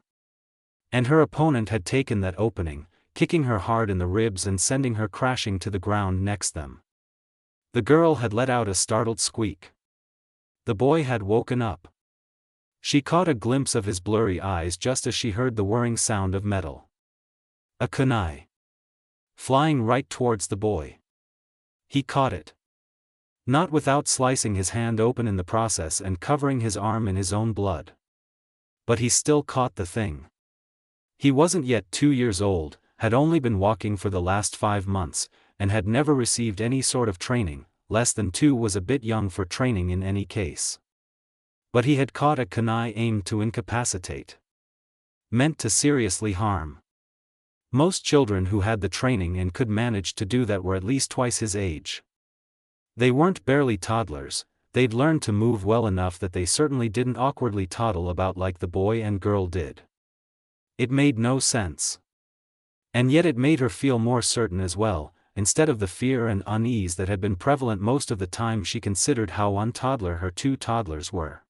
And her opponent had taken that opening, kicking her hard in the ribs and sending her crashing to the ground next them. The girl had let out a startled squeak. The boy had woken up. She caught a glimpse of his blurry eyes just as she heard the whirring sound of metal. A kunai. Flying right towards the boy. He caught it. Not without slicing his hand open in the process and covering his arm in his own blood. But he still caught the thing. He wasn't yet 2 years old, had only been walking for the last 5 months, and had never received any sort of training. Less than 2 was a bit young for training in any case. But he had caught a kunai aimed to incapacitate. Meant to seriously harm. Most children who had the training and could manage to do that were at least twice his age. They weren't barely toddlers, they'd learned to move well enough that they certainly didn't awkwardly toddle about like the boy and girl did. It made no sense. And yet it made her feel more certain as well. Instead of the fear and unease that had been prevalent most of the time, she considered how un-toddler her 2 toddlers were.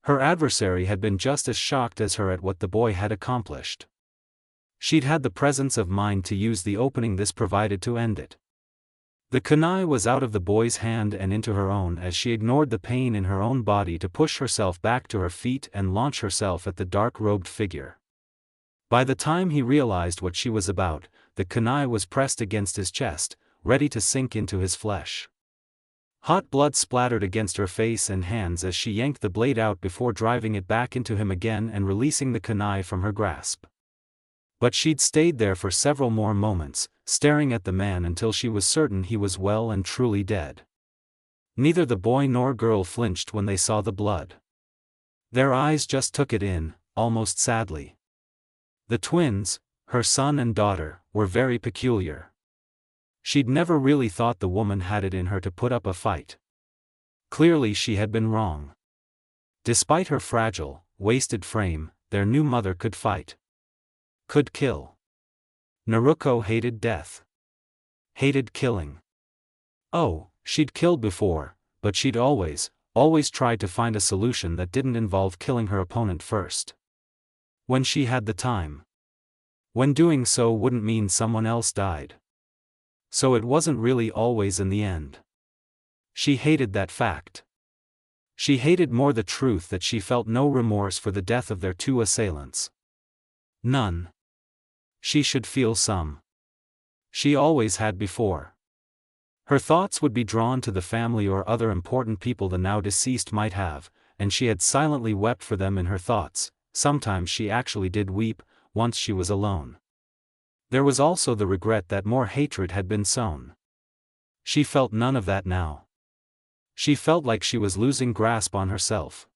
Her adversary had been just as shocked as her at what the boy had accomplished. She'd had the presence of mind to use the opening this provided to end it. The kunai was out of the boy's hand and into her own as she ignored the pain in her own body to push herself back to her feet and launch herself at the dark-robed figure. By the time he realized what she was about, the kunai was pressed against his chest, ready to sink into his flesh. Hot blood splattered against her face and hands as she yanked the blade out before driving it back into him again and releasing the kunai from her grasp. But she'd stayed there for several more moments, staring at the man until she was certain he was well and truly dead. Neither the boy nor girl flinched when they saw the blood. Their eyes just took it in, almost sadly. The twins, her son and daughter, were very peculiar. She'd never really thought the woman had it in her to put up a fight. Clearly she had been wrong. Despite her fragile, wasted frame, their new mother could fight. Could kill. Naruko hated death. Hated killing. Oh, she'd killed before, but she'd always tried to find a solution that didn't involve killing her opponent first. When she had the time. When doing so wouldn't mean someone else died. So it wasn't really always in the end. She hated that fact. She hated more the truth that she felt no remorse for the death of their 2 assailants. None. She should feel some. She always had before. Her thoughts would be drawn to the family or other important people the now deceased might have, and she had silently wept for them in her thoughts. Sometimes she actually did weep, once she was alone. There was also the regret that more hatred had been sown. She felt none of that now. She felt like she was losing grasp on herself.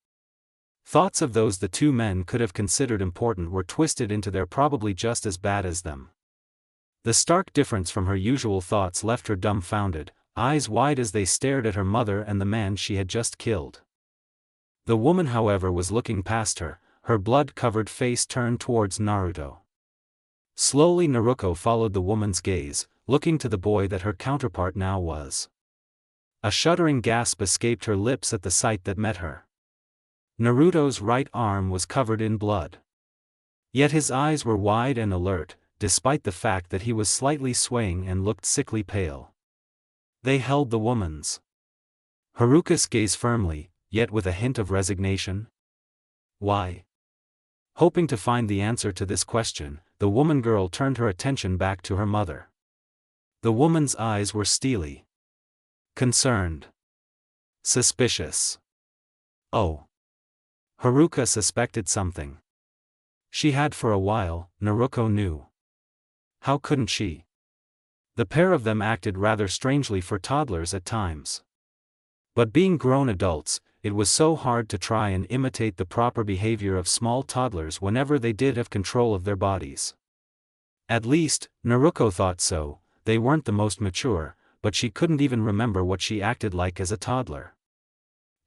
Thoughts of those the 2 men could have considered important were twisted into their probably just as bad as them. The stark difference from her usual thoughts left her dumbfounded, eyes wide as they stared at her mother and the man she had just killed. The woman, however, was looking past her, her blood-covered face turned towards Naruto. Slowly Naruko followed the woman's gaze, looking to the boy that her counterpart now was. A shuddering gasp escaped her lips at the sight that met her. Naruto's right arm was covered in blood. Yet his eyes were wide and alert, despite the fact that he was slightly swaying and looked sickly pale. They held the woman's. Haruka's gaze firmly, yet with a hint of resignation. Why? Hoping to find the answer to this question, the woman-girl turned her attention back to her mother. The woman's eyes were steely. Concerned. Suspicious. Oh. Haruka suspected something. She had for a while, Naruko knew. How couldn't she? The pair of them acted rather strangely for toddlers at times. But being grown adults, it was so hard to try and imitate the proper behavior of small toddlers whenever they did have control of their bodies. At least, Naruko thought so. They weren't the most mature, but she couldn't even remember what she acted like as a toddler.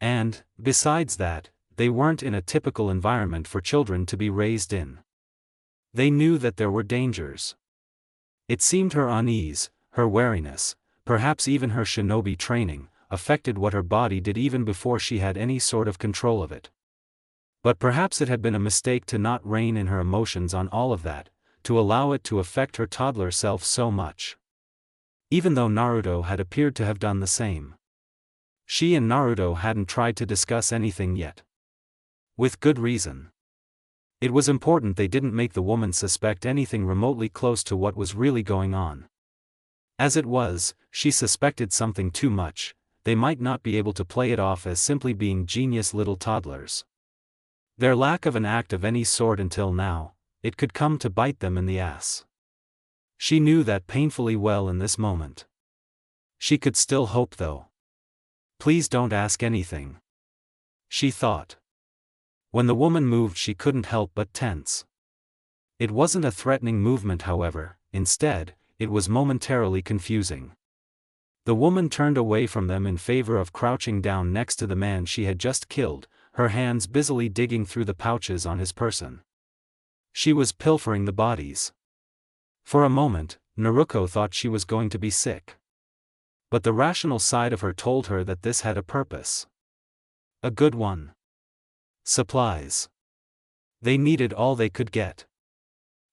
And, besides that, they weren't in a typical environment for children to be raised in. They knew that there were dangers. It seemed her unease, her wariness, perhaps even her shinobi training, affected what her body did even before she had any sort of control of it. But perhaps it had been a mistake to not rein in her emotions on all of that, to allow it to affect her toddler self so much. Even though Naruto had appeared to have done the same. She and Naruto hadn't tried to discuss anything yet. With good reason. It was important they didn't make the woman suspect anything remotely close to what was really going on. As it was, she suspected something too much. They might not be able to play it off as simply being genius little toddlers. Their lack of an act of any sort until now, it could come to bite them in the ass. She knew that painfully well in this moment. She could still hope though. Please don't ask anything, she thought. When the woman moved she couldn't help but tense. It wasn't a threatening movement however, instead, it was momentarily confusing. The woman turned away from them in favor of crouching down next to the man she had just killed, her hands busily digging through the pouches on his person. She was pilfering the bodies. For a moment, Naruko thought she was going to be sick. But the rational side of her told her that this had a purpose. A good one. Supplies. They needed all they could get.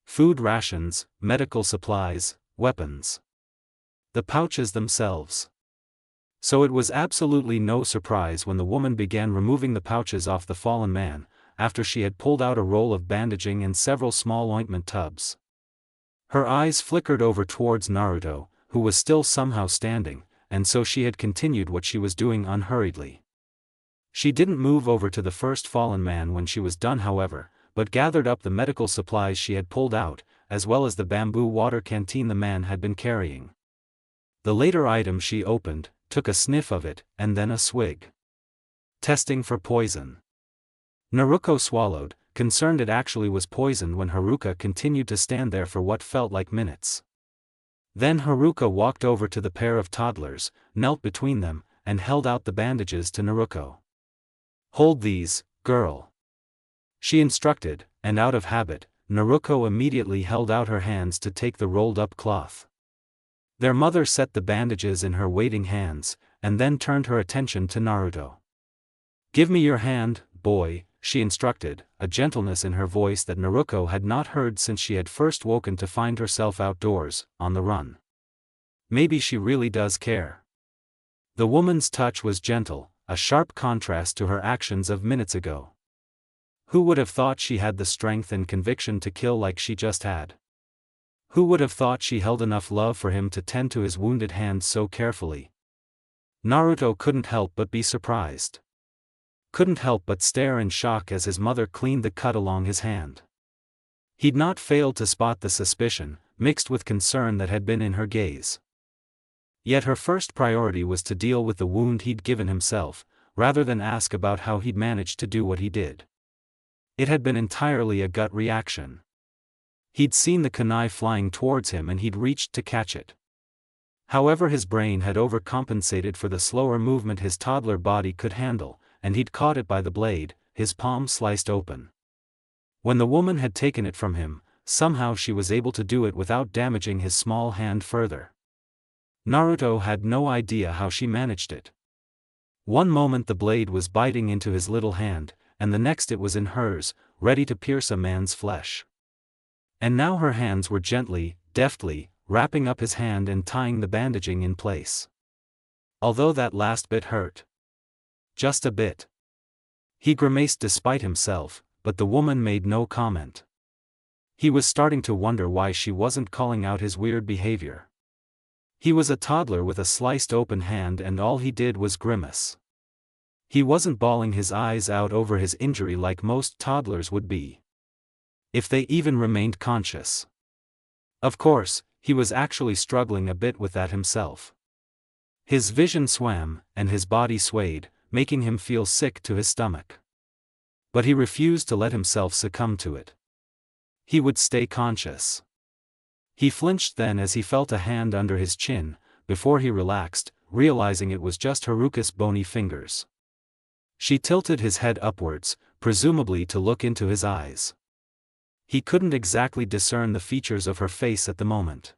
Food rations, medical supplies, weapons. The pouches themselves. So it was absolutely no surprise when the woman began removing the pouches off the fallen man, after she had pulled out a roll of bandaging and several small ointment tubs. Her eyes flickered over towards Naruto, who was still somehow standing, and so she had continued what she was doing unhurriedly. She didn't move over to the first fallen man when she was done however, but gathered up the medical supplies she had pulled out, as well as the bamboo water canteen the man had been carrying. The later item she opened, took a sniff of it, and then a swig. Testing for poison. Naruko swallowed, concerned it actually was poisoned when Haruka continued to stand there for what felt like minutes. Then Haruka walked over to the pair of toddlers, knelt between them, and held out the bandages to Naruko. Hold these, girl. She instructed, and out of habit, Naruko immediately held out her hands to take the rolled-up cloth. Their mother set the bandages in her waiting hands, and then turned her attention to Naruto. Give me your hand, boy, she instructed, a gentleness in her voice that Naruko had not heard since she had first woken to find herself outdoors, on the run. Maybe she really does care. The woman's touch was gentle, a sharp contrast to her actions of minutes ago. Who would have thought she had the strength and conviction to kill like she just had? Who would have thought she held enough love for him to tend to his wounded hand so carefully? Naruto couldn't help but be surprised. Couldn't help but stare in shock as his mother cleaned the cut along his hand. He'd not failed to spot the suspicion, mixed with concern that had been in her gaze. Yet her first priority was to deal with the wound he'd given himself, rather than ask about how he'd managed to do what he did. It had been entirely a gut reaction. He'd seen the kunai flying towards him and he'd reached to catch it. However, his brain had overcompensated for the slower movement his toddler body could handle, and he'd caught it by the blade, his palm sliced open. When the woman had taken it from him, somehow she was able to do it without damaging his small hand further. Naruto had no idea how she managed it. One moment the blade was biting into his little hand, and the next it was in hers, ready to pierce a man's flesh. And now her hands were gently, deftly, wrapping up his hand and tying the bandaging in place. Although that last bit hurt. Just a bit. He grimaced despite himself, but the woman made no comment. He was starting to wonder why she wasn't calling out his weird behavior. He was a toddler with a sliced open hand and all he did was grimace. He wasn't bawling his eyes out over his injury like most toddlers would be. If they even remained conscious. Of course, he was actually struggling a bit with that himself. His vision swam, and his body swayed, making him feel sick to his stomach. But he refused to let himself succumb to it. He would stay conscious. He flinched then as he felt a hand under his chin, before he relaxed, realizing it was just Haruka's bony fingers. She tilted his head upwards, presumably to look into his eyes. He couldn't exactly discern the features of her face at the moment.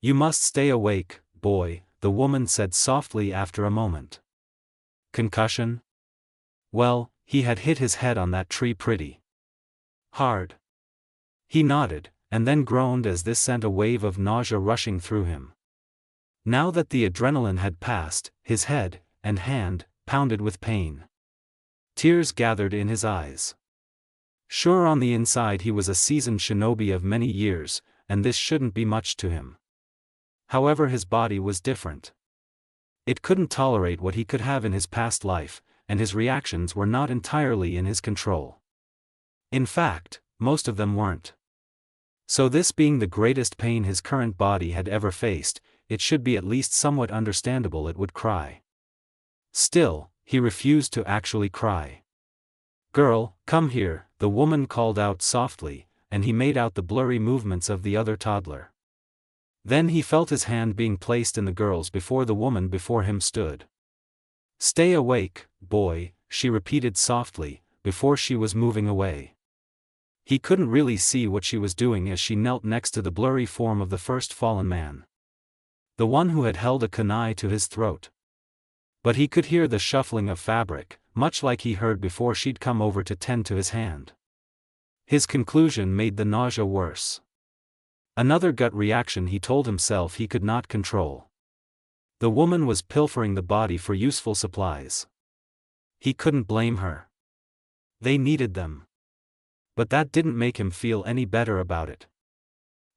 You must stay awake, boy, the woman said softly after a moment. Concussion? Well, he had hit his head on that tree pretty hard. He nodded, and then groaned as this sent a wave of nausea rushing through him. Now that the adrenaline had passed, his head and hand pounded with pain. Tears gathered in his eyes. Sure, on the inside he was a seasoned shinobi of many years, and this shouldn't be much to him. However, his body was different. It couldn't tolerate what he could have in his past life, and his reactions were not entirely in his control. In fact, most of them weren't. So this being the greatest pain his current body had ever faced, it should be at least somewhat understandable it would cry. Still, he refused to actually cry. "Girl, come here," the woman called out softly, and he made out the blurry movements of the other toddler. Then he felt his hand being placed in the girl's before the woman before him stood. "Stay awake, boy," she repeated softly, before she was moving away. He couldn't really see what she was doing as she knelt next to the blurry form of the first fallen man. The one who had held a kunai to his throat. But he could hear the shuffling of fabric, much like he heard before she'd come over to tend to his hand. His conclusion made the nausea worse. Another gut reaction he told himself he could not control. The woman was pilfering the body for useful supplies. He couldn't blame her. They needed them. But that didn't make him feel any better about it.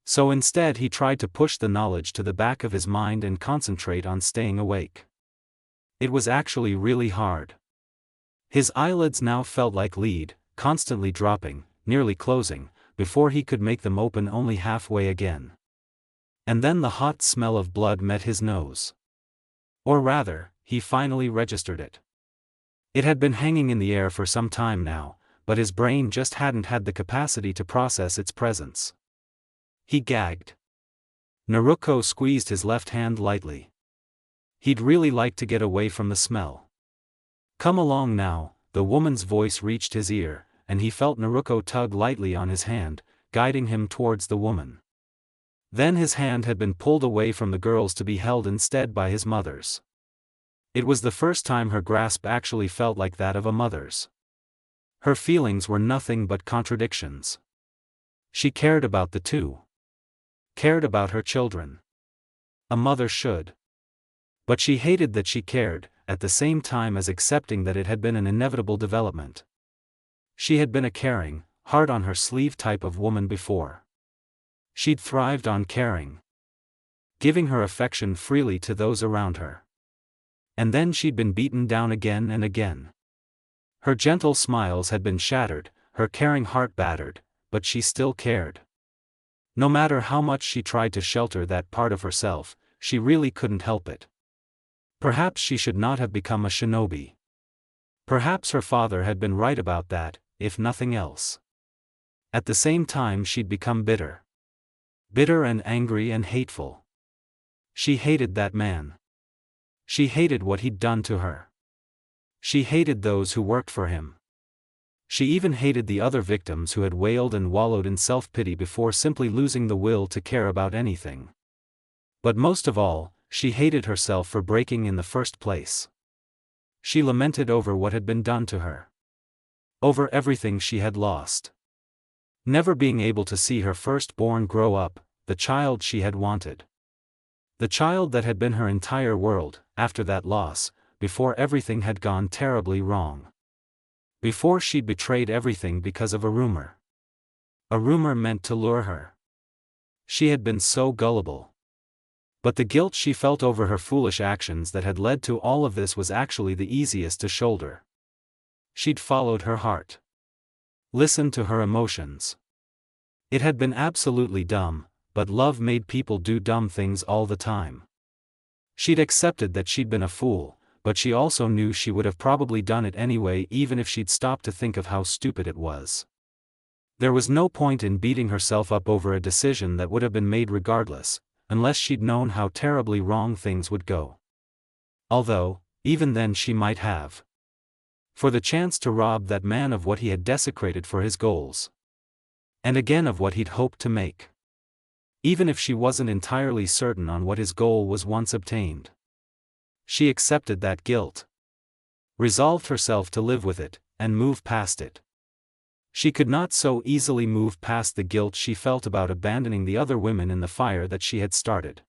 So instead he tried to push the knowledge to the back of his mind and concentrate on staying awake. It was actually really hard. His eyelids now felt like lead, constantly dropping, nearly closing, before he could make them open only halfway again. And then the hot smell of blood met his nose. Or rather, he finally registered it. It had been hanging in the air for some time now, but his brain just hadn't had the capacity to process its presence. He gagged. Naruko squeezed his left hand lightly. He'd really like to get away from the smell. "Come along now," the woman's voice reached his ear, and he felt Naruko tug lightly on his hand, guiding him towards the woman. Then his hand had been pulled away from the girl's to be held instead by his mother's. It was the first time her grasp actually felt like that of a mother's. Her feelings were nothing but contradictions. She cared about the two. Cared about her children. A mother should. But she hated that she cared, at the same time as accepting that it had been an inevitable development. She had been a caring, hard-on-her-sleeve type of woman before. She'd thrived on caring. Giving her affection freely to those around her. And then she'd been beaten down again and again. Her gentle smiles had been shattered, her caring heart battered, but she still cared. No matter how much she tried to shelter that part of herself, she really couldn't help it. Perhaps she should not have become a shinobi. Perhaps her father had been right about that, if nothing else. At the same time she'd become bitter. Bitter and angry and hateful. She hated that man. She hated what he'd done to her. She hated those who worked for him. She even hated the other victims who had wailed and wallowed in self-pity before simply losing the will to care about anything. But most of all, she hated herself for breaking in the first place. She lamented over what had been done to her. Over everything she had lost. Never being able to see her firstborn grow up, the child she had wanted. The child that had been her entire world, after that loss, before everything had gone terribly wrong. Before she'd betrayed everything because of a rumor. A rumor meant to lure her. She had been so gullible. But the guilt she felt over her foolish actions that had led to all of this was actually the easiest to shoulder. She'd followed her heart. Listened to her emotions. It had been absolutely dumb, but love made people do dumb things all the time. She'd accepted that she'd been a fool, but she also knew she would have probably done it anyway even if she'd stopped to think of how stupid it was. There was no point in beating herself up over a decision that would have been made regardless, unless she'd known how terribly wrong things would go. Although, even then she might have. For the chance to rob that man of what he had desecrated for his goals. And again of what he'd hoped to make. Even if she wasn't entirely certain on what his goal was once obtained. She accepted that guilt. Resolved herself to live with it, and move past it. She could not so easily move past the guilt she felt about abandoning the other women in the fire that she had started.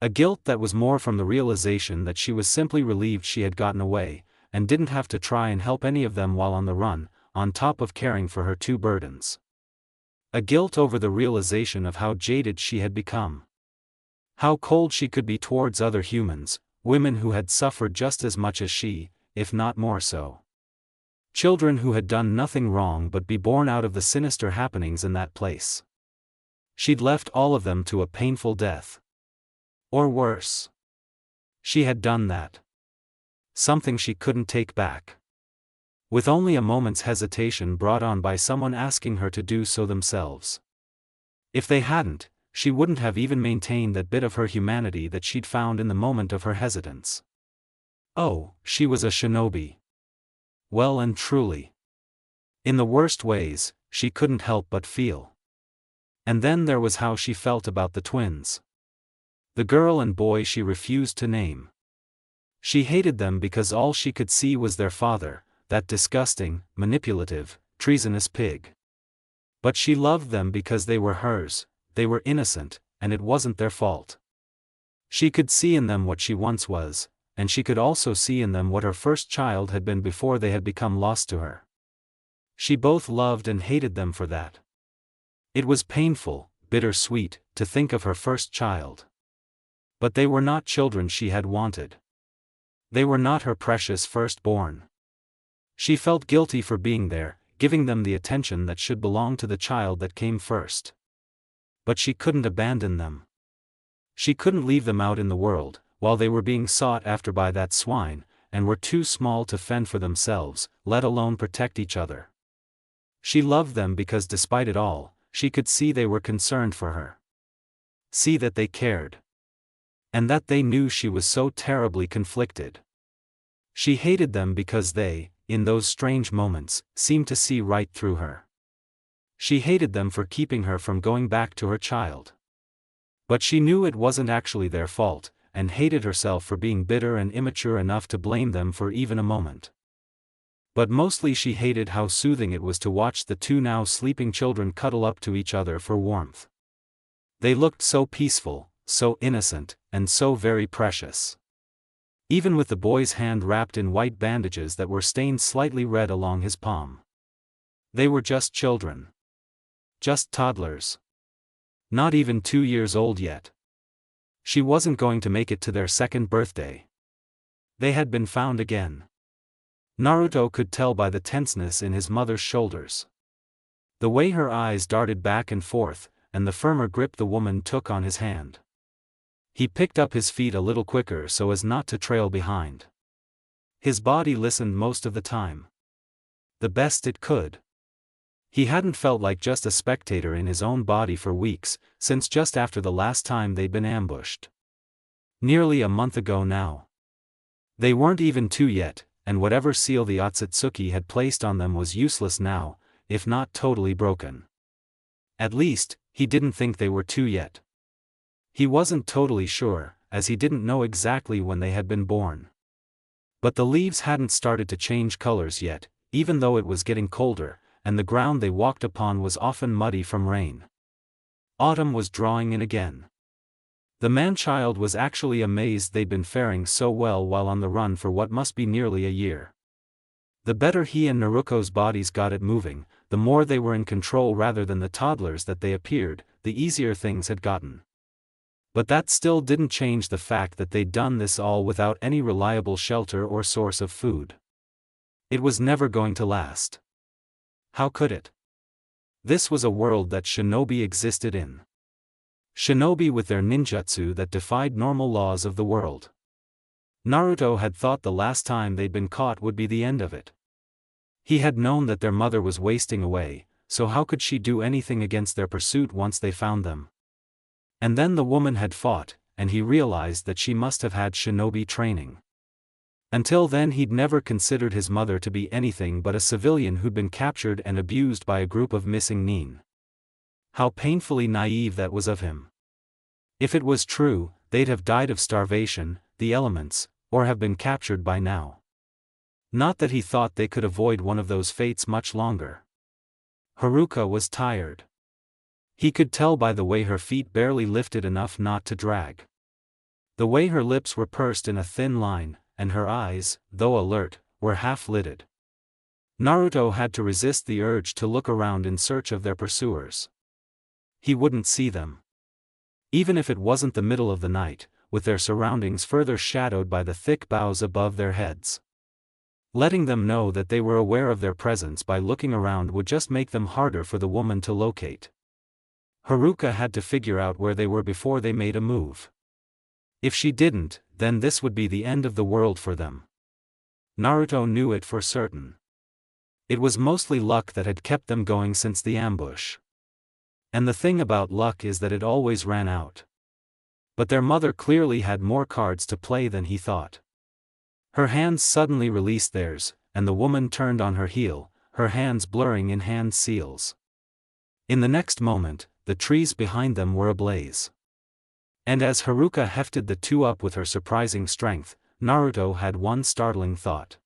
A guilt that was more from the realization that she was simply relieved she had gotten away, and didn't have to try and help any of them while on the run, on top of caring for her two burdens. A guilt over the realization of how jaded she had become. How cold she could be towards other humans, women who had suffered just as much as she, if not more so. Children who had done nothing wrong but be born out of the sinister happenings in that place. She'd left all of them to a painful death. Or worse. She had done that. Something she couldn't take back. With only a moment's hesitation brought on by someone asking her to do so themselves. If they hadn't, she wouldn't have even maintained that bit of her humanity that she'd found in the moment of her hesitance. Oh, she was a shinobi. Well and truly. In the worst ways, she couldn't help but feel. And then there was how she felt about the twins. The girl and boy she refused to name. She hated them because all she could see was their father, that disgusting, manipulative, treasonous pig. But she loved them because they were hers, they were innocent, and it wasn't their fault. She could see in them what she once was, and she could also see in them what her first child had been before they had become lost to her. She both loved and hated them for that. It was painful, bittersweet, to think of her first child. But they were not children she had wanted. They were not her precious firstborn. She felt guilty for being there, giving them the attention that should belong to the child that came first. But she couldn't abandon them. She couldn't leave them out in the world, while they were being sought after by that swine, and were too small to fend for themselves, let alone protect each other. She loved them because despite it all, she could see they were concerned for her. See that they cared. And that they knew she was so terribly conflicted. She hated them because they, in those strange moments, seemed to see right through her. She hated them for keeping her from going back to her child. But she knew it wasn't actually their fault, and hated herself for being bitter and immature enough to blame them for even a moment. But mostly she hated how soothing it was to watch the two now sleeping children cuddle up to each other for warmth. They looked so peaceful, so innocent, and so very precious. Even with the boy's hand wrapped in white bandages that were stained slightly red along his palm. They were just children. Just toddlers. Not even 2 years old yet. She wasn't going to make it to their second birthday. They had been found again. Naruto could tell by the tenseness in his mother's shoulders. The way her eyes darted back and forth, and the firmer grip the woman took on his hand. He picked up his feet a little quicker so as not to trail behind. His body listened most of the time. The best it could. He hadn't felt like just a spectator in his own body for weeks, since just after the last time they'd been ambushed. Nearly a month ago now. They weren't even 2 yet, and whatever seal the Otsutsuki had placed on them was useless now, if not totally broken. At least, he didn't think they were 2 yet. He wasn't totally sure, as he didn't know exactly when they had been born. But the leaves hadn't started to change colors yet, even though it was getting colder, and the ground they walked upon was often muddy from rain. Autumn was drawing in again. The man-child was actually amazed they'd been faring so well while on the run for what must be nearly a year. The better he and Naruko's bodies got at moving, the more they were in control rather than the toddlers that they appeared, the easier things had gotten. But that still didn't change the fact that they'd done this all without any reliable shelter or source of food. It was never going to last. How could it? This was a world that shinobi existed in. Shinobi with their ninjutsu that defied normal laws of the world. Naruto had thought the last time they'd been caught would be the end of it. He had known that their mother was wasting away, so how could she do anything against their pursuit once they found them? And then the woman had fought, and he realized that she must have had shinobi training. Until then he'd never considered his mother to be anything but a civilian who'd been captured and abused by a group of missing nin. How painfully naive that was of him. If it was true, they'd have died of starvation, the elements, or have been captured by now. Not that he thought they could avoid one of those fates much longer. Haruka was tired. He could tell by the way her feet barely lifted enough not to drag. The way her lips were pursed in a thin line, and her eyes, though alert, were half-lidded. Naruto had to resist the urge to look around in search of their pursuers. He wouldn't see them. Even if it wasn't the middle of the night, with their surroundings further shadowed by the thick boughs above their heads. Letting them know that they were aware of their presence by looking around would just make them harder for the woman to locate. Haruka had to figure out where they were before they made a move. If she didn't, then this would be the end of the world for them. Naruto knew it for certain. It was mostly luck that had kept them going since the ambush. And the thing about luck is that it always ran out. But their mother clearly had more cards to play than he thought. Her hands suddenly released theirs, and the woman turned on her heel, her hands blurring in hand seals. In the next moment, the trees behind them were ablaze. And as Haruka hefted the two up with her surprising strength, Naruto had one startling thought.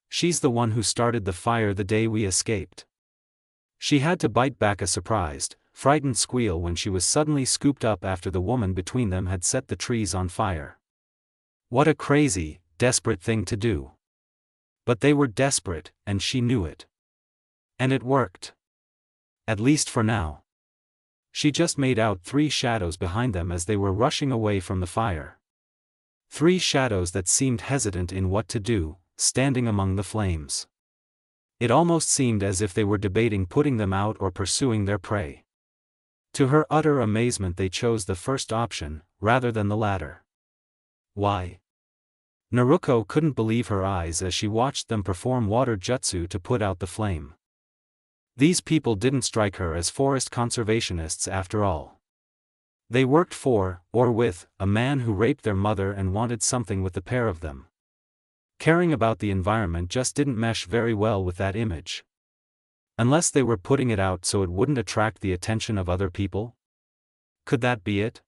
She's the one who started the fire the day we escaped. She had to bite back a surprised, frightened squeal when she was suddenly scooped up after the woman between them had set the trees on fire. What a crazy, desperate thing to do. But they were desperate, and she knew it. And it worked. At least for now. She just made out 3 shadows behind them as they were rushing away from the fire. 3 shadows that seemed hesitant in what to do, standing among the flames. It almost seemed as if they were debating putting them out or pursuing their prey. To her utter amazement they chose the first option, rather than the latter. Why? Naruko couldn't believe her eyes as she watched them perform water jutsu to put out the flame. These people didn't strike her as forest conservationists after all. They worked for, or with, a man who raped their mother and wanted something with the pair of them. Caring about the environment just didn't mesh very well with that image. Unless they were putting it out so it wouldn't attract the attention of other people? Could that be it?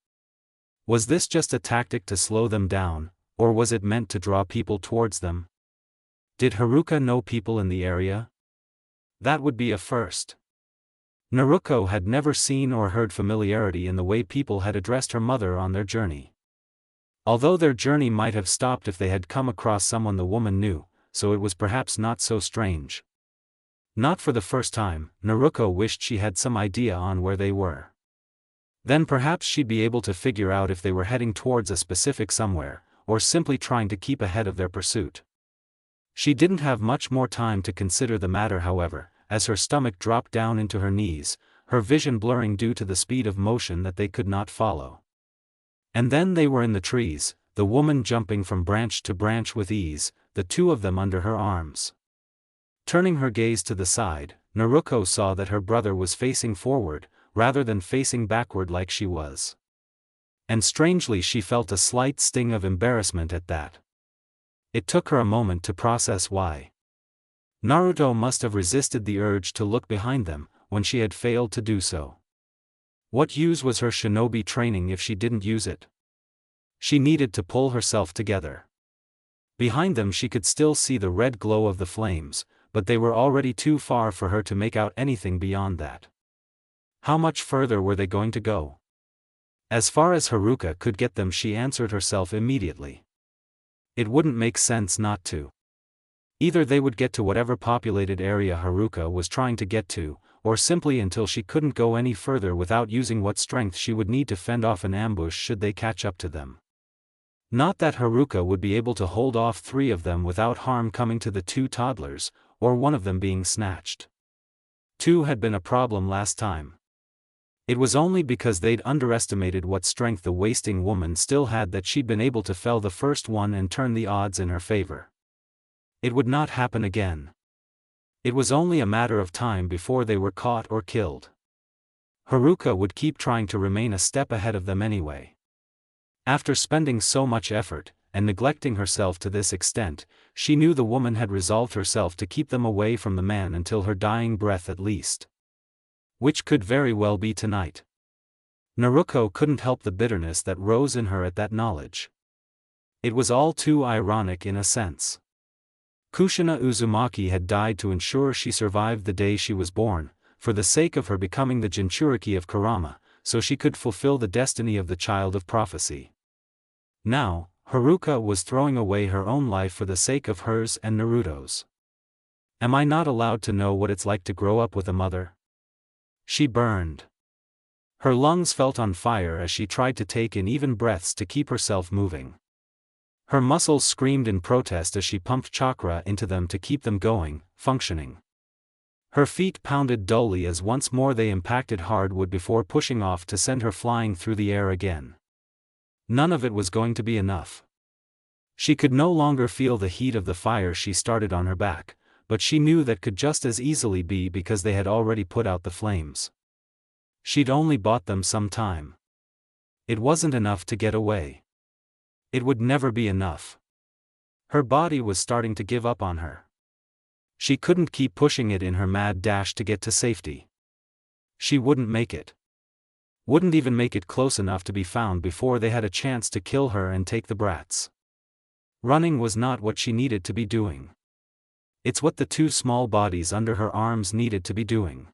Was this just a tactic to slow them down, or was it meant to draw people towards them? Did Haruka know people in the area? That would be a first. Naruko had never seen or heard familiarity in the way people had addressed her mother on their journey. Although their journey might have stopped if they had come across someone the woman knew, so it was perhaps not so strange. Not for the first time, Naruko wished she had some idea on where they were. Then perhaps she'd be able to figure out if they were heading towards a specific somewhere, or simply trying to keep ahead of their pursuit. She didn't have much more time to consider the matter however, as her stomach dropped down into her knees, her vision blurring due to the speed of motion that they could not follow. And then they were in the trees, the woman jumping from branch to branch with ease, the 2 of them under her arms. Turning her gaze to the side, Naruko saw that her brother was facing forward, rather than facing backward like she was. And strangely she felt a slight sting of embarrassment at that. It took her a moment to process why. Naruto must have resisted the urge to look behind them, when she had failed to do so. What use was her shinobi training if she didn't use it? She needed to pull herself together. Behind them she could still see the red glow of the flames, but they were already too far for her to make out anything beyond that. How much further were they going to go? As far as Haruka could get them, she answered herself immediately. It wouldn't make sense not to. Either they would get to whatever populated area Haruka was trying to get to, or simply until she couldn't go any further without using what strength she would need to fend off an ambush should they catch up to them. Not that Haruka would be able to hold off 3 of them without harm coming to the 2 toddlers, or one of them being snatched. 2 had been a problem last time. It was only because they'd underestimated what strength the wasting woman still had that she'd been able to fell the first one and turn the odds in her favor. It would not happen again. It was only a matter of time before they were caught or killed. Haruka would keep trying to remain a step ahead of them anyway. After spending so much effort, and neglecting herself to this extent, she knew the woman had resolved herself to keep them away from the man until her dying breath at least. Which could very well be tonight. Naruko couldn't help the bitterness that rose in her at that knowledge. It was all too ironic in a sense. Kushina Uzumaki had died to ensure she survived the day she was born, for the sake of her becoming the Jinchuriki of Kurama, so she could fulfill the destiny of the child of prophecy. Now, Haruka was throwing away her own life for the sake of hers and Naruto's. Am I not allowed to know what it's like to grow up with a mother? She burned. Her lungs felt on fire as she tried to take in even breaths to keep herself moving. Her muscles screamed in protest as she pumped chakra into them to keep them going, functioning. Her feet pounded dully as once more they impacted hardwood before pushing off to send her flying through the air again. None of it was going to be enough. She could no longer feel the heat of the fire she started on her back, but she knew that could just as easily be because they had already put out the flames. She'd only bought them some time. It wasn't enough to get away. It would never be enough. Her body was starting to give up on her. She couldn't keep pushing it in her mad dash to get to safety. She wouldn't make it. Wouldn't even make it close enough to be found before they had a chance to kill her and take the brats. Running was not what she needed to be doing. It's what the two small bodies under her arms needed to be doing.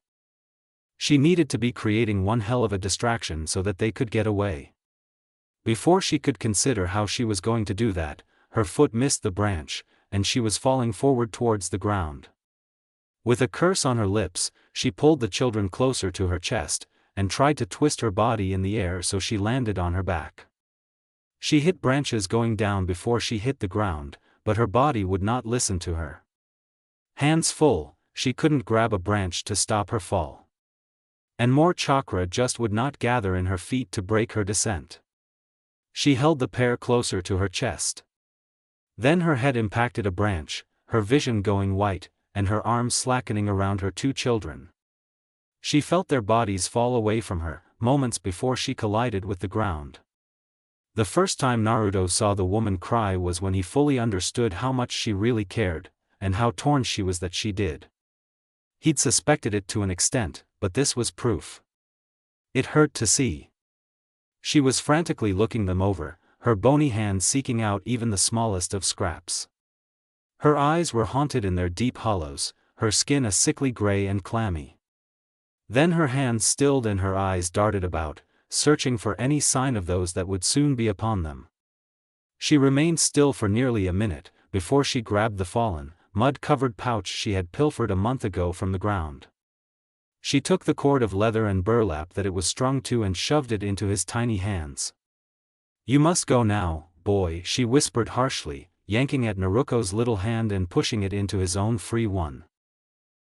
She needed to be creating one hell of a distraction so that they could get away. Before she could consider how she was going to do that, her foot missed the branch, and she was falling forward towards the ground. With a curse on her lips, she pulled the children closer to her chest, and tried to twist her body in the air so she landed on her back. She hit branches going down before she hit the ground, but her body would not listen to her. Hands full, she couldn't grab a branch to stop her fall. And more chakra just would not gather in her feet to break her descent. She held the pair closer to her chest. Then her head impacted a branch, her vision going white, and her arms slackening around her two children. She felt their bodies fall away from her, moments before she collided with the ground. The first time Naruto saw the woman cry was when he fully understood how much she really cared, and how torn she was that she did. He'd suspected it to an extent, but this was proof. It hurt to see. She was frantically looking them over, her bony hands seeking out even the smallest of scraps. Her eyes were haunted in their deep hollows, her skin a sickly gray and clammy. Then her hands stilled and her eyes darted about, searching for any sign of those that would soon be upon them. She remained still for nearly a minute, before she grabbed the fallen, mud-covered pouch she had pilfered a month ago from the ground. She took the cord of leather and burlap that it was strung to and shoved it into his tiny hands. "You must go now, boy," she whispered harshly, yanking at Naruko's little hand and pushing it into his own free one.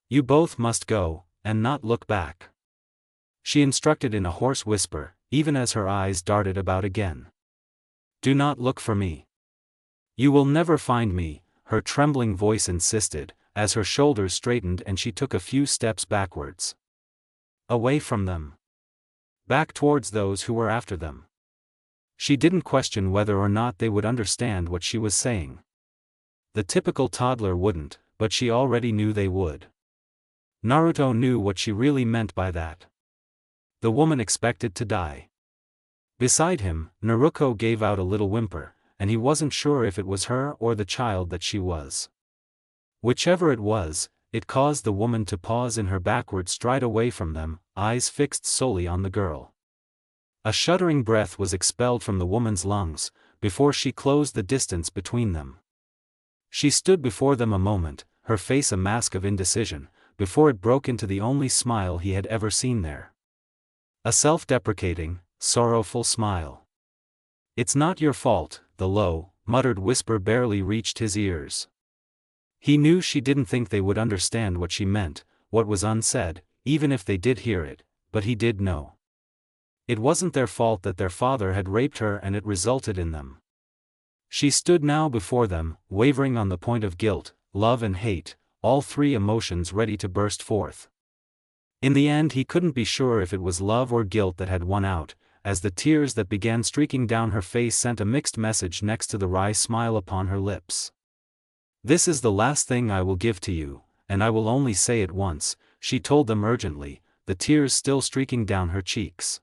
"You both must go, and not look back," she instructed in a hoarse whisper, even as her eyes darted about again. "Do not look for me. You will never find me," her trembling voice insisted, as her shoulders straightened and she took a few steps backwards. Away from them. Back towards those who were after them. She didn't question whether or not they would understand what she was saying. The typical toddler wouldn't, but she already knew they would. Naruto knew what she really meant by that. The woman expected to die. Beside him, Naruko gave out a little whimper, and he wasn't sure if it was her or the child that she was. Whichever it was, it caused the woman to pause in her backward stride away from them, eyes fixed solely on the girl. A shuddering breath was expelled from the woman's lungs, before she closed the distance between them. She stood before them a moment, her face a mask of indecision, before it broke into the only smile he had ever seen there. A self-deprecating, sorrowful smile. "It's not your fault," the low, muttered whisper barely reached his ears. He knew she didn't think they would understand what she meant, what was unsaid, even if they did hear it, but he did know. It wasn't their fault that their father had raped her and it resulted in them. She stood now before them, wavering on the point of guilt, love and hate, all three emotions ready to burst forth. In the end he couldn't be sure if it was love or guilt that had won out, as the tears that began streaking down her face sent a mixed message next to the wry smile upon her lips. "This is the last thing I will give to you, and I will only say it once," she told them urgently, the tears still streaking down her cheeks.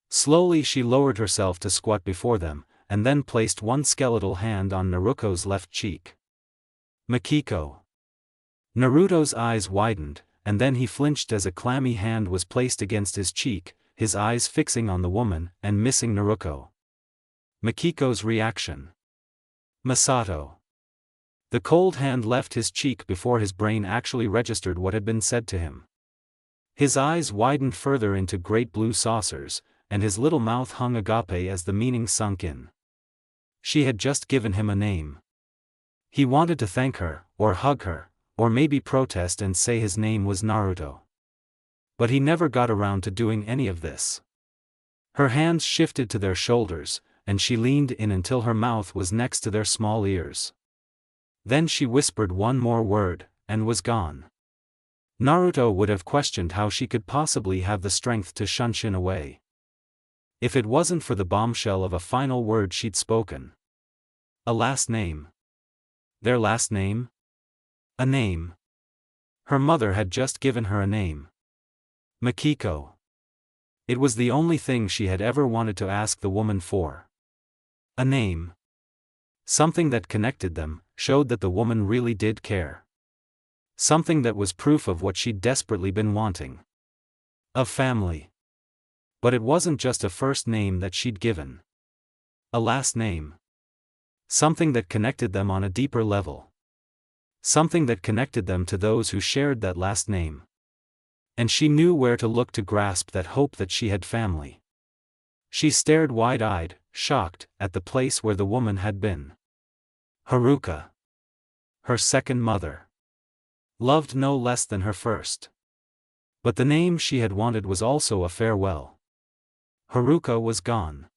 Slowly she lowered herself to squat before them, and then placed one skeletal hand on Naruko's left cheek. "Makiko." Naruto's eyes widened, and then he flinched as a clammy hand was placed against his cheek, his eyes fixing on the woman and missing Naruko. Mikiko's reaction. Masato. The cold hand left his cheek before his brain actually registered what had been said to him. His eyes widened further into great blue saucers, and his little mouth hung agape as the meaning sunk in. She had just given him a name. He wanted to thank her, or hug her, or maybe protest and say his name was Naruto. But he never got around to doing any of this. Her hands shifted to their shoulders, and she leaned in until her mouth was next to their small ears. Then she whispered one more word, and was gone. Naruto would have questioned how she could possibly have the strength to shunshin away. If it wasn't for the bombshell of a final word she'd spoken. A last name. Their last name? A name. Her mother had just given her a name. Mikiko. It was the only thing she had ever wanted to ask the woman for. A name. Something that connected them, showed that the woman really did care. Something that was proof of what she'd desperately been wanting. Of family. But it wasn't just a first name that she'd given. A last name. Something that connected them on a deeper level. Something that connected them to those who shared that last name. And she knew where to look to grasp that hope that she had family. She stared wide-eyed, shocked, at the place where the woman had been. Haruka. Her second mother. Loved no less than her first. But the name she had wanted was also a farewell. Haruka was gone.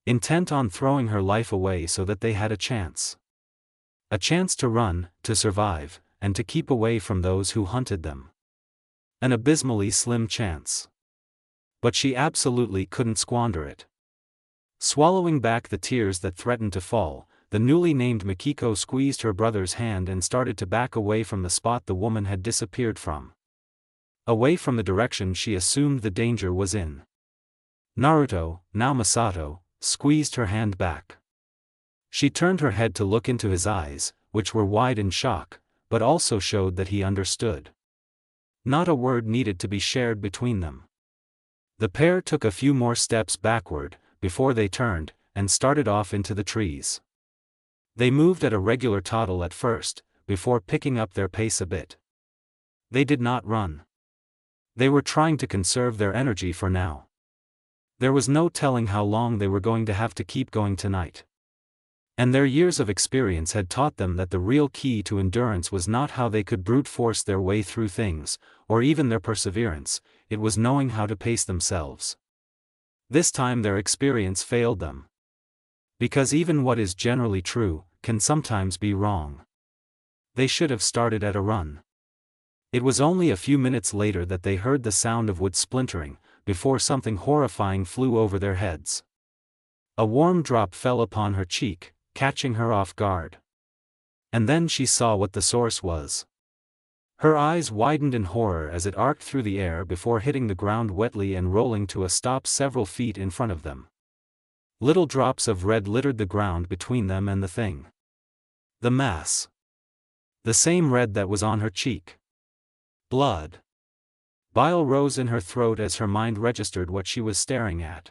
Intent on throwing her life away so that they had a chance. A chance to run, to survive, and to keep away from those who hunted them. An abysmally slim chance. But she absolutely couldn't squander it. Swallowing back the tears that threatened to fall, the newly named Mikiko squeezed her brother's hand and started to back away from the spot the woman had disappeared from. Away from the direction she assumed the danger was in. Naruto, now Masato, squeezed her hand back. She turned her head to look into his eyes, which were wide in shock, but also showed that he understood. Not a word needed to be shared between them. The pair took a few more steps backward, before they turned, and started off into the trees. They moved at a regular toddle at first, before picking up their pace a bit. They did not run. They were trying to conserve their energy for now. There was no telling how long they were going to have to keep going tonight. And their years of experience had taught them that the real key to endurance was not how they could brute force their way through things, or even their perseverance, it was knowing how to pace themselves. This time their experience failed them. Because even what is generally true, can sometimes be wrong. They should have started at a run. It was only a few minutes later that they heard the sound of wood splintering, before something horrifying flew over their heads. A warm drop fell upon her cheek, catching her off guard. And then she saw what the source was. Her eyes widened in horror as it arced through the air before hitting the ground wetly and rolling to a stop several feet in front of them. Little drops of red littered the ground between them and the thing. The mass. The same red that was on her cheek. Blood. Bile rose in her throat as her mind registered what she was staring at.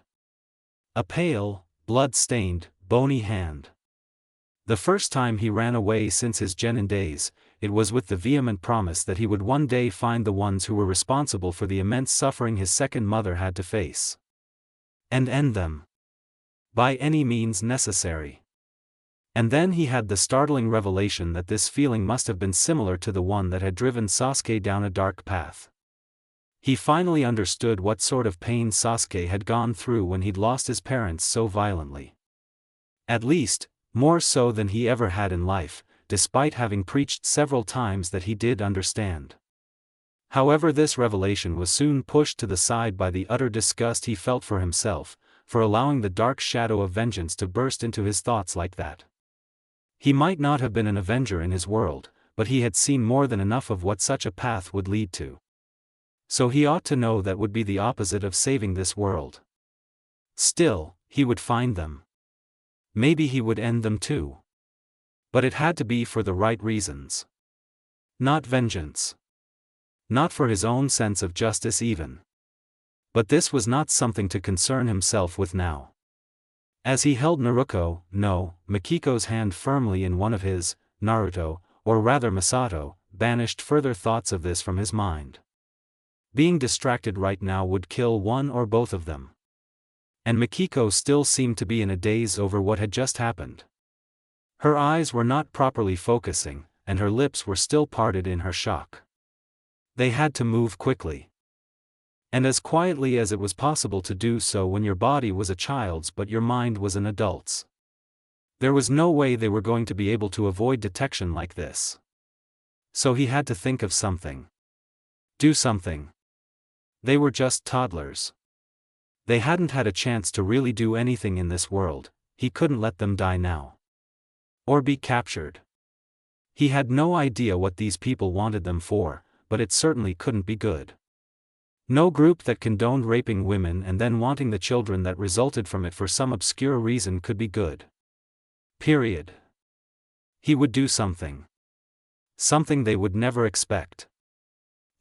A pale, blood-stained, bony hand. The first time he ran away since his genin days, it was with the vehement promise that he would one day find the ones who were responsible for the immense suffering his second mother had to face. And end them. By any means necessary. And then he had the startling revelation that this feeling must have been similar to the one that had driven Sasuke down a dark path. He finally understood what sort of pain Sasuke had gone through when he'd lost his parents so violently. At least, more so than he ever had in life, despite having preached several times that he did understand. However, this revelation was soon pushed to the side by the utter disgust he felt for himself, for allowing the dark shadow of vengeance to burst into his thoughts like that. He might not have been an avenger in his world, but he had seen more than enough of what such a path would lead to. So he ought to know that would be the opposite of saving this world. Still, he would find them. Maybe he would end them too. But it had to be for the right reasons. Not vengeance. Not for his own sense of justice even. But this was not something to concern himself with now. As he held Naruko, no, Mikiko's hand firmly in one of his, Naruto, or rather Masato, banished further thoughts of this from his mind. Being distracted right now would kill one or both of them. And Mikiko still seemed to be in a daze over what had just happened. Her eyes were not properly focusing, and her lips were still parted in her shock. They had to move quickly. And as quietly as it was possible to do so when your body was a child's but your mind was an adult's. There was no way they were going to be able to avoid detection like this. So he had to think of something. Do something. They were just toddlers. They hadn't had a chance to really do anything in this world. He couldn't let them die now. Or be captured. He had no idea what these people wanted them for, but it certainly couldn't be good. No group that condoned raping women and then wanting the children that resulted from it for some obscure reason could be good. Period. He would do something. Something they would never expect.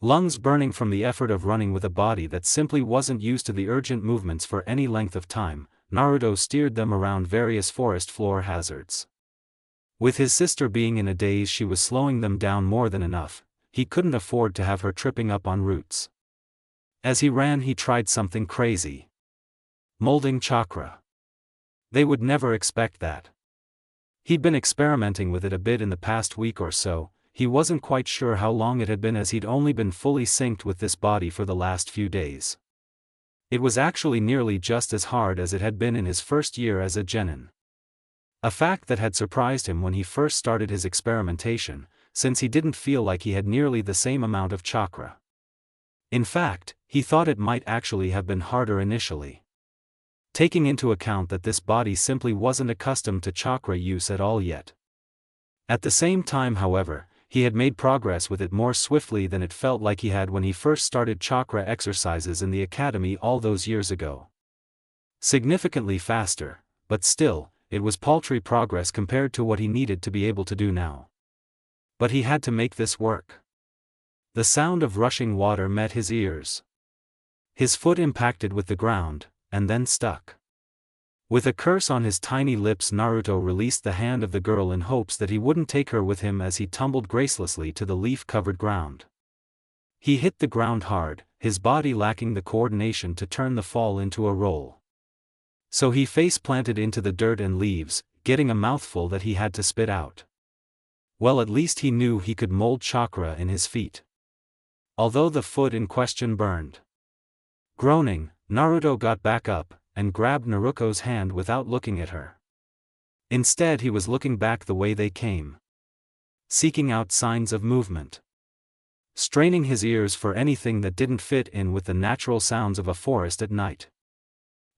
Lungs burning from the effort of running with a body that simply wasn't used to the urgent movements for any length of time, Naruto steered them around various forest floor hazards. With his sister being in a daze, she was slowing them down more than enough. He couldn't afford to have her tripping up on roots. As he ran, he tried something crazy. Molding chakra. They would never expect that. He'd been experimenting with it a bit in the past week or so. He wasn't quite sure how long it had been, as he'd only been fully synced with this body for the last few days. It was actually nearly just as hard as it had been in his first year as a genin. A fact that had surprised him when he first started his experimentation, since he didn't feel like he had nearly the same amount of chakra. In fact, he thought it might actually have been harder initially. Taking into account that this body simply wasn't accustomed to chakra use at all yet. At the same time, however, he had made progress with it more swiftly than it felt like he had when he first started chakra exercises in the academy all those years ago. Significantly faster, but still, it was paltry progress compared to what he needed to be able to do now. But he had to make this work. The sound of rushing water met his ears. His foot impacted with the ground, and then stuck. With a curse on his tiny lips, Naruto released the hand of the girl in hopes that he wouldn't take her with him as he tumbled gracelessly to the leaf-covered ground. He hit the ground hard, his body lacking the coordination to turn the fall into a roll. So he face-planted into the dirt and leaves, getting a mouthful that he had to spit out. Well, at least he knew he could mold chakra in his feet. Although the foot in question burned. Groaning, Naruto got back up, and grabbed Naruko's hand without looking at her. Instead, he was looking back the way they came. Seeking out signs of movement. Straining his ears for anything that didn't fit in with the natural sounds of a forest at night.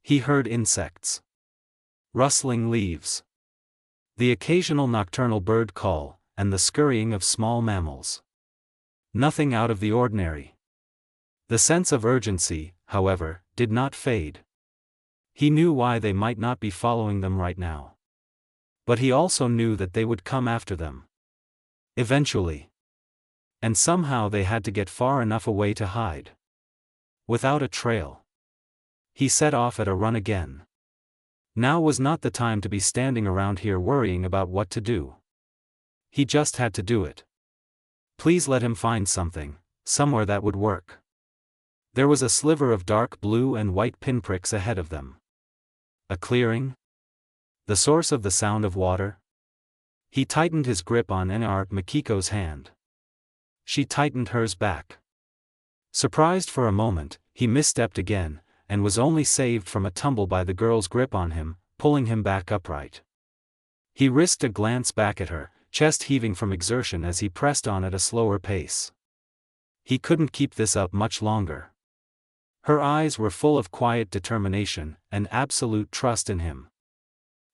He heard insects. Rustling leaves. The occasional nocturnal bird call, and the scurrying of small mammals. Nothing out of the ordinary. The sense of urgency, however, did not fade. He knew why they might not be following them right now. But he also knew that they would come after them. Eventually. And somehow they had to get far enough away to hide. Without a trail. He set off at a run again. Now was not the time to be standing around here worrying about what to do. He just had to do it. Please let him find something, somewhere that would work. There was a sliver of dark blue and white pinpricks ahead of them. A clearing? The source of the sound of water? He tightened his grip on Mikiko's hand. She tightened hers back. Surprised for a moment, he misstepped again, and was only saved from a tumble by the girl's grip on him, pulling him back upright. He risked a glance back at her, chest heaving from exertion as he pressed on at a slower pace. He couldn't keep this up much longer. Her eyes were full of quiet determination and absolute trust in him.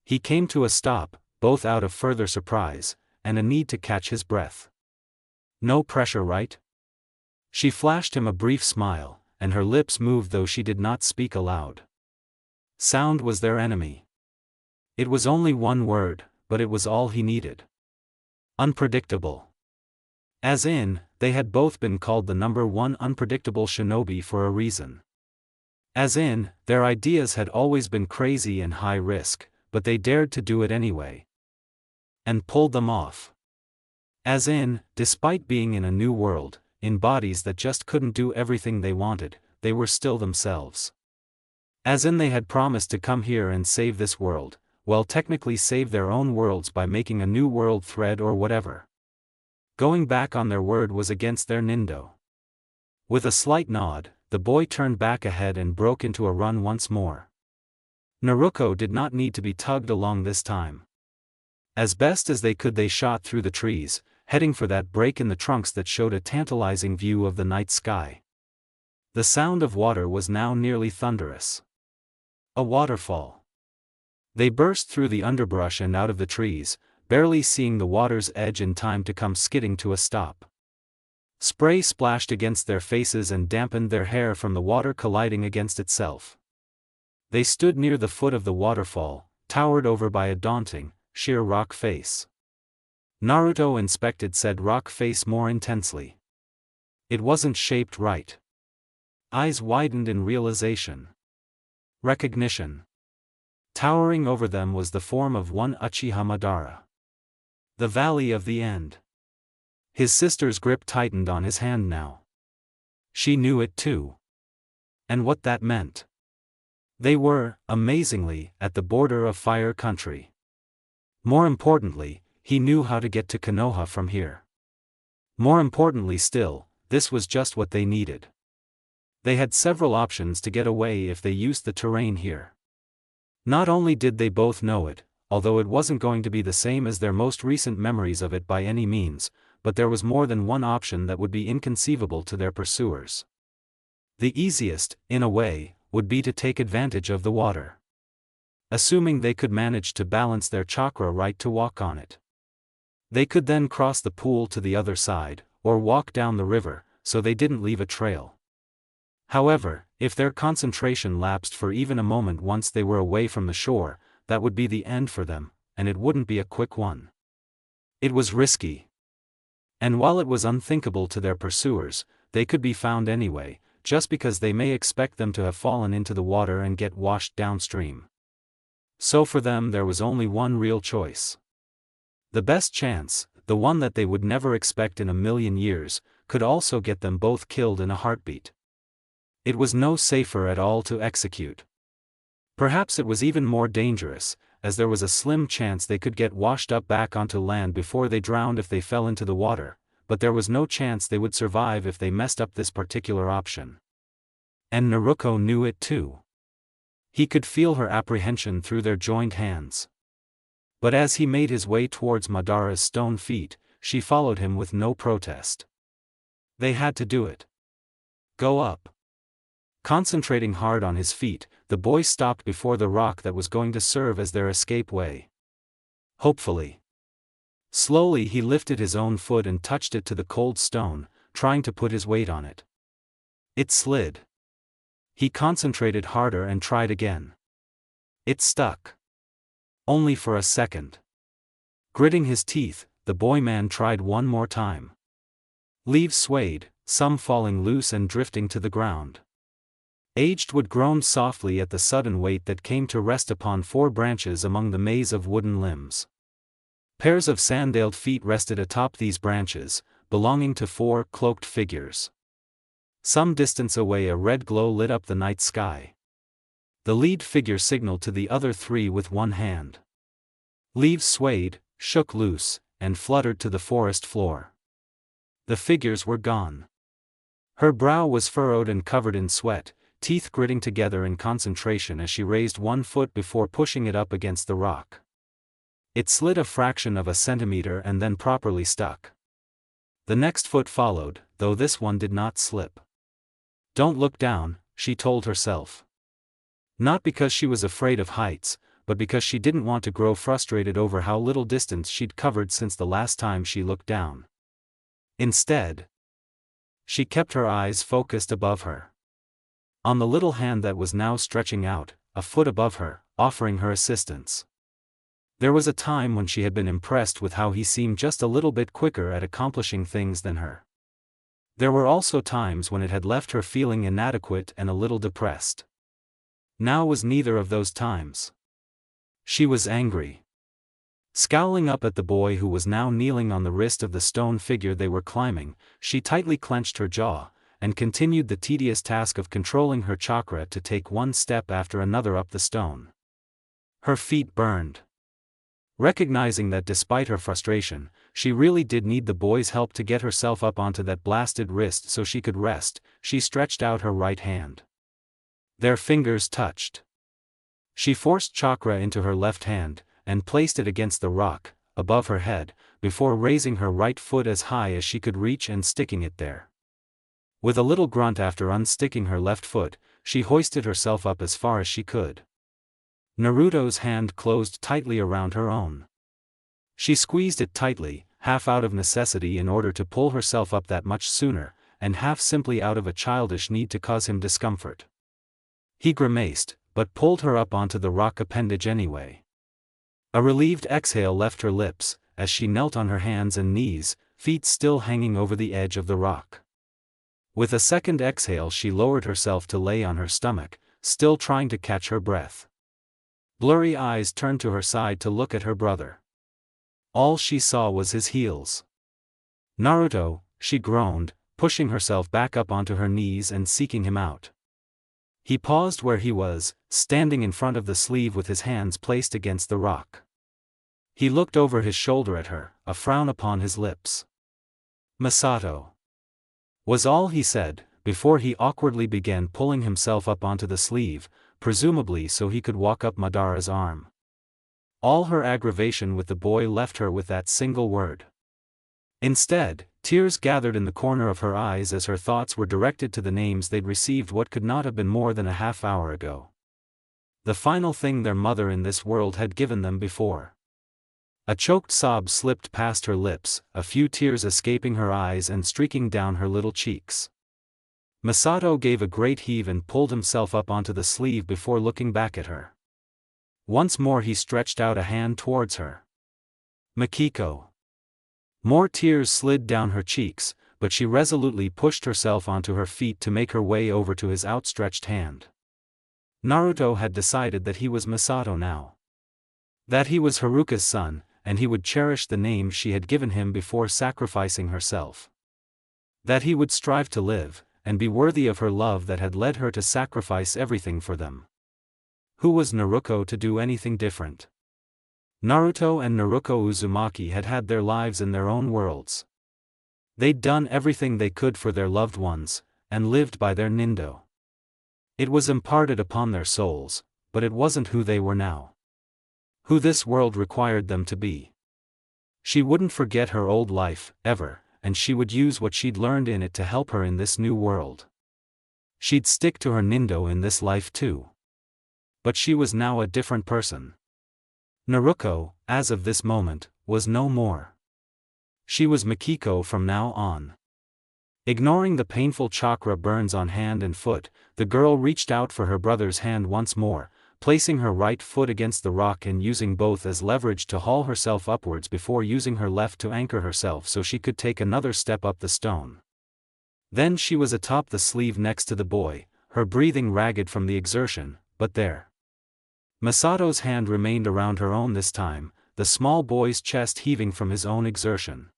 He came to a stop, both out of further surprise and a need to catch his breath. No pressure, right? She flashed him a brief smile, and her lips moved though she did not speak aloud. Sound was their enemy. It was only one word, but it was all he needed. Unpredictable. As in, they had both been called the number one unpredictable shinobi for a reason. As in, their ideas had always been crazy and high risk, but they dared to do it anyway. And pulled them off. As in, despite being in a new world, in bodies that just couldn't do everything they wanted, they were still themselves. As in, they had promised to come here and save this world, well, technically save their own worlds by making a new world thread or whatever. Going back on their word was against their nindo. With a slight nod, the boy turned back ahead and broke into a run once more. Naruko did not need to be tugged along this time. As best as they could, they shot through the trees, heading for that break in the trunks that showed a tantalizing view of the night sky. The sound of water was now nearly thunderous. A waterfall. They burst through the underbrush and out of the trees, barely seeing the water's edge in time to come skidding to a stop. Spray splashed against their faces and dampened their hair from the water colliding against itself. They stood near the foot of the waterfall, towered over by a daunting, sheer rock face. Naruto inspected said rock face more intensely. It wasn't shaped right. Eyes widened in realization. Recognition. Towering over them was the form of one Uchiha Madara. The Valley of the End. His sister's grip tightened on his hand now. She knew it too. And what that meant. They were, amazingly, at the border of Fire Country. More importantly, he knew how to get to Konoha from here. More importantly still, this was just what they needed. They had several options to get away if they used the terrain here. Not only did they both know it, although it wasn't going to be the same as their most recent memories of it by any means, but there was more than one option that would be inconceivable to their pursuers. The easiest, in a way, would be to take advantage of the water. Assuming they could manage to balance their chakra right to walk on it. They could then cross the pool to the other side, or walk down the river, so they didn't leave a trail. However, if their concentration lapsed for even a moment once they were away from the shore, that would be the end for them, and it wouldn't be a quick one. It was risky. And while it was unthinkable to their pursuers, they could be found anyway, just because they may expect them to have fallen into the water and get washed downstream. So for them there was only one real choice. The best chance, the one that they would never expect in a million years, could also get them both killed in a heartbeat. It was no safer at all to execute. Perhaps it was even more dangerous, as there was a slim chance they could get washed up back onto land before they drowned if they fell into the water, but there was no chance they would survive if they messed up this particular option. And Naruko knew it too. He could feel her apprehension through their joined hands. But as he made his way towards Madara's stone feet, she followed him with no protest. They had to do it. Go up. Concentrating hard on his feet, the boy stopped before the rock that was going to serve as their escape way. Hopefully. Slowly he lifted his own foot and touched it to the cold stone, trying to put his weight on it. It slid. He concentrated harder and tried again. It stuck. Only for a second. Gritting his teeth, the boy-man tried one more time. Leaves swayed, some falling loose and drifting to the ground. Aged wood groaned softly at the sudden weight that came to rest upon 4 branches among the maze of wooden limbs. Pairs of sandaled feet rested atop these branches, belonging to 4 cloaked figures. Some distance away a red glow lit up the night sky. The lead figure signaled to the other 3 with one hand. Leaves swayed, shook loose, and fluttered to the forest floor. The figures were gone. Her brow was furrowed and covered in sweat, teeth gritting together in concentration as she raised one foot before pushing it up against the rock. It slid a fraction of a centimeter and then properly stuck. The next foot followed, though this one did not slip. Don't look down, she told herself. Not because she was afraid of heights, but because she didn't want to grow frustrated over how little distance she'd covered since the last time she looked down. Instead, she kept her eyes focused above her. On the little hand that was now stretching out, a foot above her, offering her assistance. There was a time when she had been impressed with how he seemed just a little bit quicker at accomplishing things than her. There were also times when it had left her feeling inadequate and a little depressed. Now was neither of those times. She was angry. Scowling up at the boy who was now kneeling on the wrist of the stone figure they were climbing, she tightly clenched her jaw, and continued the tedious task of controlling her chakra to take one step after another up the stone. Her feet burned. Recognizing that despite her frustration, she really did need the boy's help to get herself up onto that blasted wrist so she could rest, she stretched out her right hand. Their fingers touched. She forced chakra into her left hand, and placed it against the rock, above her head, before raising her right foot as high as she could reach and sticking it there. With a little grunt after unsticking her left foot, she hoisted herself up as far as she could. Naruto's hand closed tightly around her own. She squeezed it tightly, half out of necessity in order to pull herself up that much sooner, and half simply out of a childish need to cause him discomfort. He grimaced, but pulled her up onto the rock appendage anyway. A relieved exhale left her lips, as she knelt on her hands and knees, feet still hanging over the edge of the rock. With a second exhale she lowered herself to lay on her stomach, still trying to catch her breath. Blurry eyes turned to her side to look at her brother. All she saw was his heels. "Naruto," she groaned, pushing herself back up onto her knees and seeking him out. He paused where he was, standing in front of the sleeve with his hands placed against the rock. He looked over his shoulder at her, a frown upon his lips. "Masato," was all he said, before he awkwardly began pulling himself up onto the sleeve, presumably so he could walk up Madara's arm. All her aggravation with the boy left her with that single word. Instead, tears gathered in the corner of her eyes as her thoughts were directed to the names they'd received what could not have been more than a half hour ago. The final thing their mother in this world had given them before. A choked sob slipped past her lips, a few tears escaping her eyes and streaking down her little cheeks. Masato gave a great heave and pulled himself up onto the sleeve before looking back at her. Once more he stretched out a hand towards her. "Makiko." More tears slid down her cheeks, but she resolutely pushed herself onto her feet to make her way over to his outstretched hand. Naruto had decided that he was Masato now. That he was Haruka's son, and he would cherish the name she had given him before sacrificing herself. That he would strive to live, and be worthy of her love that had led her to sacrifice everything for them. Who was Naruko to do anything different? Naruto and Naruko Uzumaki had had their lives in their own worlds. They'd done everything they could for their loved ones, and lived by their nindo. It was imparted upon their souls, but it wasn't who they were now. Who this world required them to be. She wouldn't forget her old life, ever, and she would use what she'd learned in it to help her in this new world. She'd stick to her nindo in this life too. But she was now a different person. Naruko, as of this moment, was no more. She was Makiko from now on. Ignoring the painful chakra burns on hand and foot, the girl reached out for her brother's hand once more, placing her right foot against the rock and using both as leverage to haul herself upwards before using her left to anchor herself so she could take another step up the stone. Then she was atop the sleeve next to the boy, her breathing ragged from the exertion, but there. Masato's hand remained around her own this time, the small boy's chest heaving from his own exertion.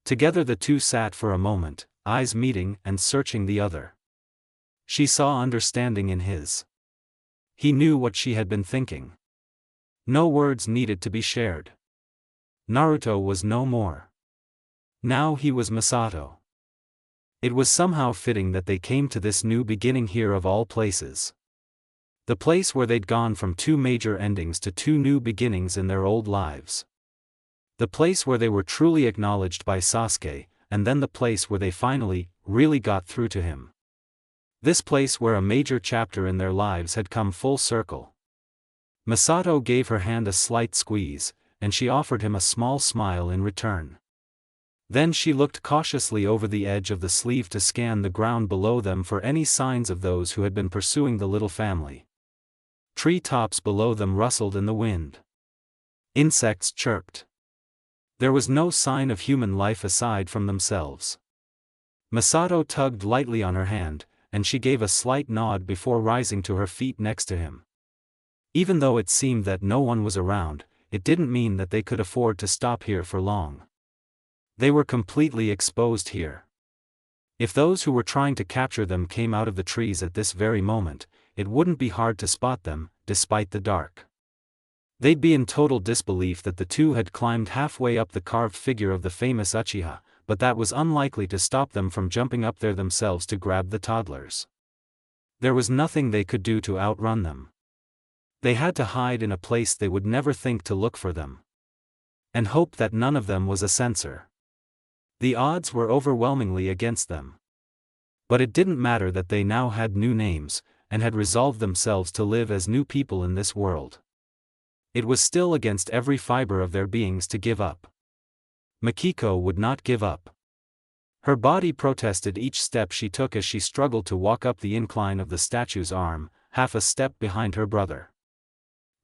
Together the two sat for a moment, eyes meeting and searching the other. She saw understanding in his. He knew what she had been thinking. No words needed to be shared. Naruto was no more. Now he was Masato. It was somehow fitting that they came to this new beginning here of all places. The place where they'd gone from two major endings to two new beginnings in their old lives. The place where they were truly acknowledged by Sasuke, and then the place where they finally, really got through to him. This place where a major chapter in their lives had come full circle. Masato gave her hand a slight squeeze, and she offered him a small smile in return. Then she looked cautiously over the edge of the sleeve to scan the ground below them for any signs of those who had been pursuing the little family. Tree tops below them rustled in the wind. Insects chirped. There was no sign of human life aside from themselves. Masato tugged lightly on her hand, and she gave a slight nod before rising to her feet next to him. Even though it seemed that no one was around, it didn't mean that they could afford to stop here for long. They were completely exposed here. If those who were trying to capture them came out of the trees at this very moment, it wouldn't be hard to spot them, despite the dark. They'd be in total disbelief that the two had climbed halfway up the carved figure of the famous Uchiha, but that was unlikely to stop them from jumping up there themselves to grab the toddlers. There was nothing they could do to outrun them. They had to hide in a place they would never think to look for them. And hope that none of them was a censor. The odds were overwhelmingly against them. But it didn't matter that they now had new names, and had resolved themselves to live as new people in this world. It was still against every fiber of their beings to give up. Makiko would not give up. Her body protested each step she took as she struggled to walk up the incline of the statue's arm, half a step behind her brother.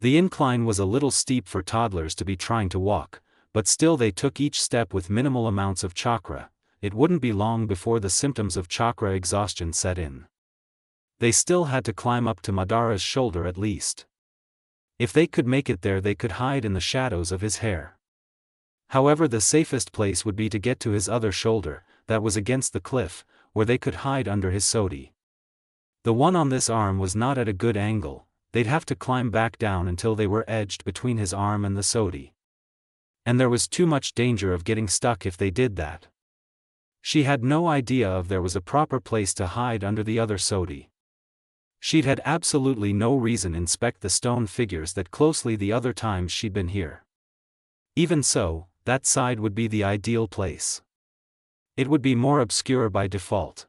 The incline was a little steep for toddlers to be trying to walk, but still they took each step with minimal amounts of chakra. It wouldn't be long before the symptoms of chakra exhaustion set in. They still had to climb up to Madara's shoulder at least. If they could make it there, they could hide in the shadows of his hair. However, the safest place would be to get to his other shoulder, that was against the cliff, where they could hide under his sodi. The one on this arm was not at a good angle, they'd have to climb back down until they were edged between his arm and the sodi. And there was too much danger of getting stuck if they did that. She had no idea if there was a proper place to hide under the other sodi. She'd had absolutely no reason to inspect the stone figures that closely the other times she'd been here. Even so, that side would be the ideal place. It would be more obscure by default.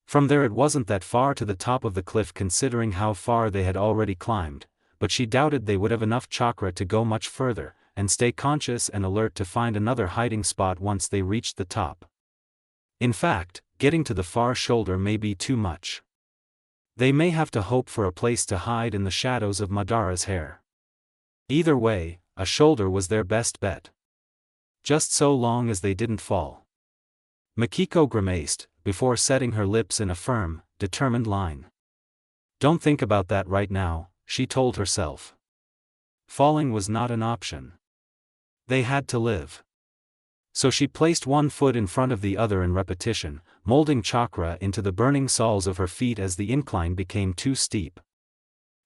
From there it wasn't that far to the top of the cliff considering how far they had already climbed, but she doubted they would have enough chakra to go much further, and stay conscious and alert to find another hiding spot once they reached the top. In fact, getting to the far shoulder may be too much. They may have to hope for a place to hide in the shadows of Madara's hair. Either way, a shoulder was their best bet. Just so long as they didn't fall. Makiko grimaced, before setting her lips in a firm, determined line. Don't think about that right now, she told herself. Falling was not an option. They had to live. So she placed one foot in front of the other in repetition, molding chakra into the burning soles of her feet as the incline became too steep.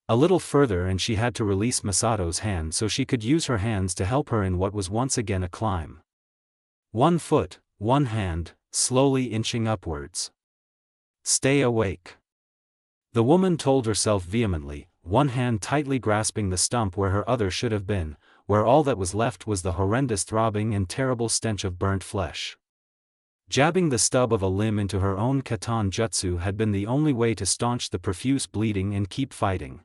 A little further and she had to release Masato's hand so she could use her hands to help her in what was once again a climb. 1 foot, 1 hand, slowly inching upwards. Stay awake. The woman told herself vehemently, one hand tightly grasping the stump where her other should have been, where all that was left was the horrendous throbbing and terrible stench of burnt flesh. Jabbing the stub of a limb into her own katan jutsu had been the only way to staunch the profuse bleeding and keep fighting.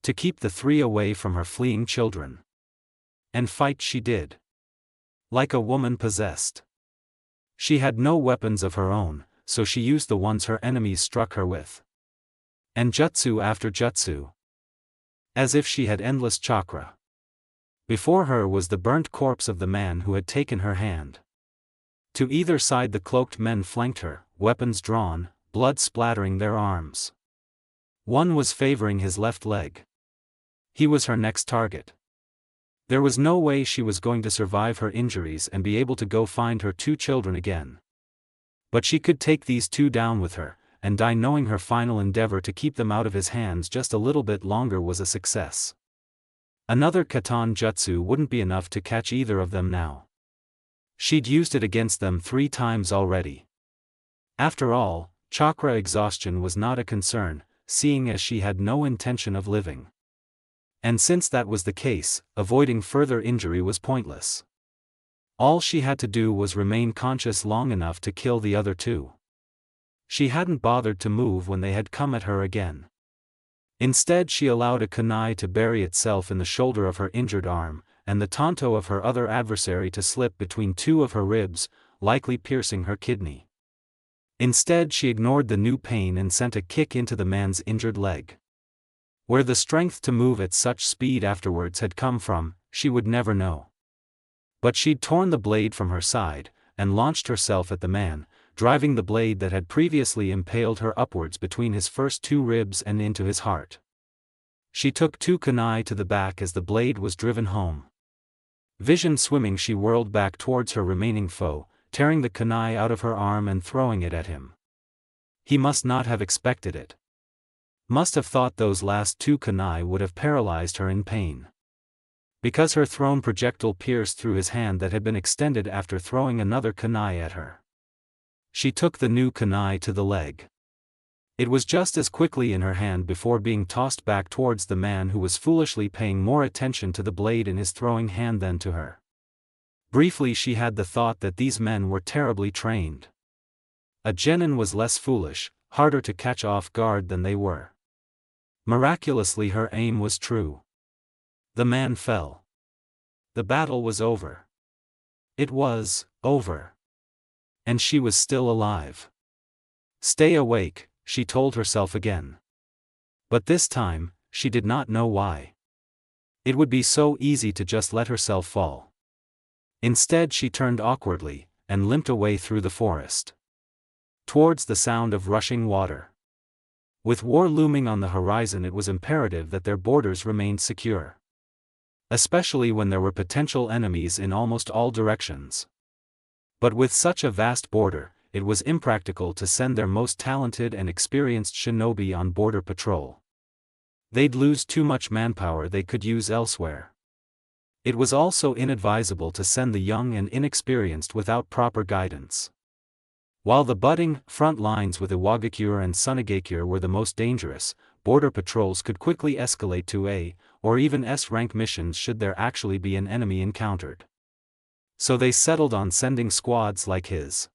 To keep the 3 away from her fleeing children. And fight she did. Like a woman possessed. She had no weapons of her own, so she used the ones her enemies struck her with. And jutsu after jutsu. As if she had endless chakra. Before her was the burnt corpse of the man who had taken her hand. To either side the cloaked men flanked her, weapons drawn, blood splattering their arms. One was favoring his left leg. He was her next target. There was no way she was going to survive her injuries and be able to go find her 2 children again. But she could take these 2 down with her, and die knowing her final endeavor to keep them out of his hands just a little bit longer was a success. Another katan jutsu wouldn't be enough to catch either of them now. She'd used it against them 3 times already. After all, chakra exhaustion was not a concern, seeing as she had no intention of living. And since that was the case, avoiding further injury was pointless. All she had to do was remain conscious long enough to kill the other 2. She hadn't bothered to move when they had come at her again. Instead she allowed a kunai to bury itself in the shoulder of her injured arm, and the tanto of her other adversary to slip between 2 of her ribs, likely piercing her kidney. Instead she ignored the new pain and sent a kick into the man's injured leg. Where the strength to move at such speed afterwards had come from, she would never know. But she'd torn the blade from her side, and launched herself at the man, driving the blade that had previously impaled her upwards between his first two ribs and into his heart. She took 2 kunai to the back as the blade was driven home. Vision swimming, she whirled back towards her remaining foe, tearing the kunai out of her arm and throwing it at him. He must not have expected it. Must have thought those last 2 kunai would have paralyzed her in pain. Because her thrown projectile pierced through his hand that had been extended after throwing another kunai at her. She took the new kunai to the leg. It was just as quickly in her hand before being tossed back towards the man who was foolishly paying more attention to the blade in his throwing hand than to her. Briefly she had the thought that these men were terribly trained. A genin was less foolish, harder to catch off guard than they were. Miraculously her aim was true. The man fell. The battle was over. It was over. And she was still alive. Stay awake, she told herself again. But this time, she did not know why. It would be so easy to just let herself fall. Instead she turned awkwardly, and limped away through the forest. Towards the sound of rushing water. With war looming on the horizon, it was imperative that their borders remained secure. Especially when there were potential enemies in almost all directions. But with such a vast border, it was impractical to send their most talented and experienced shinobi on border patrol. They'd lose too much manpower they could use elsewhere. It was also inadvisable to send the young and inexperienced without proper guidance. While the budding front lines with Iwagakure and Sunagakure were the most dangerous, border patrols could quickly escalate to A, or even S-rank missions should there actually be an enemy encountered. So they settled on sending squads like his.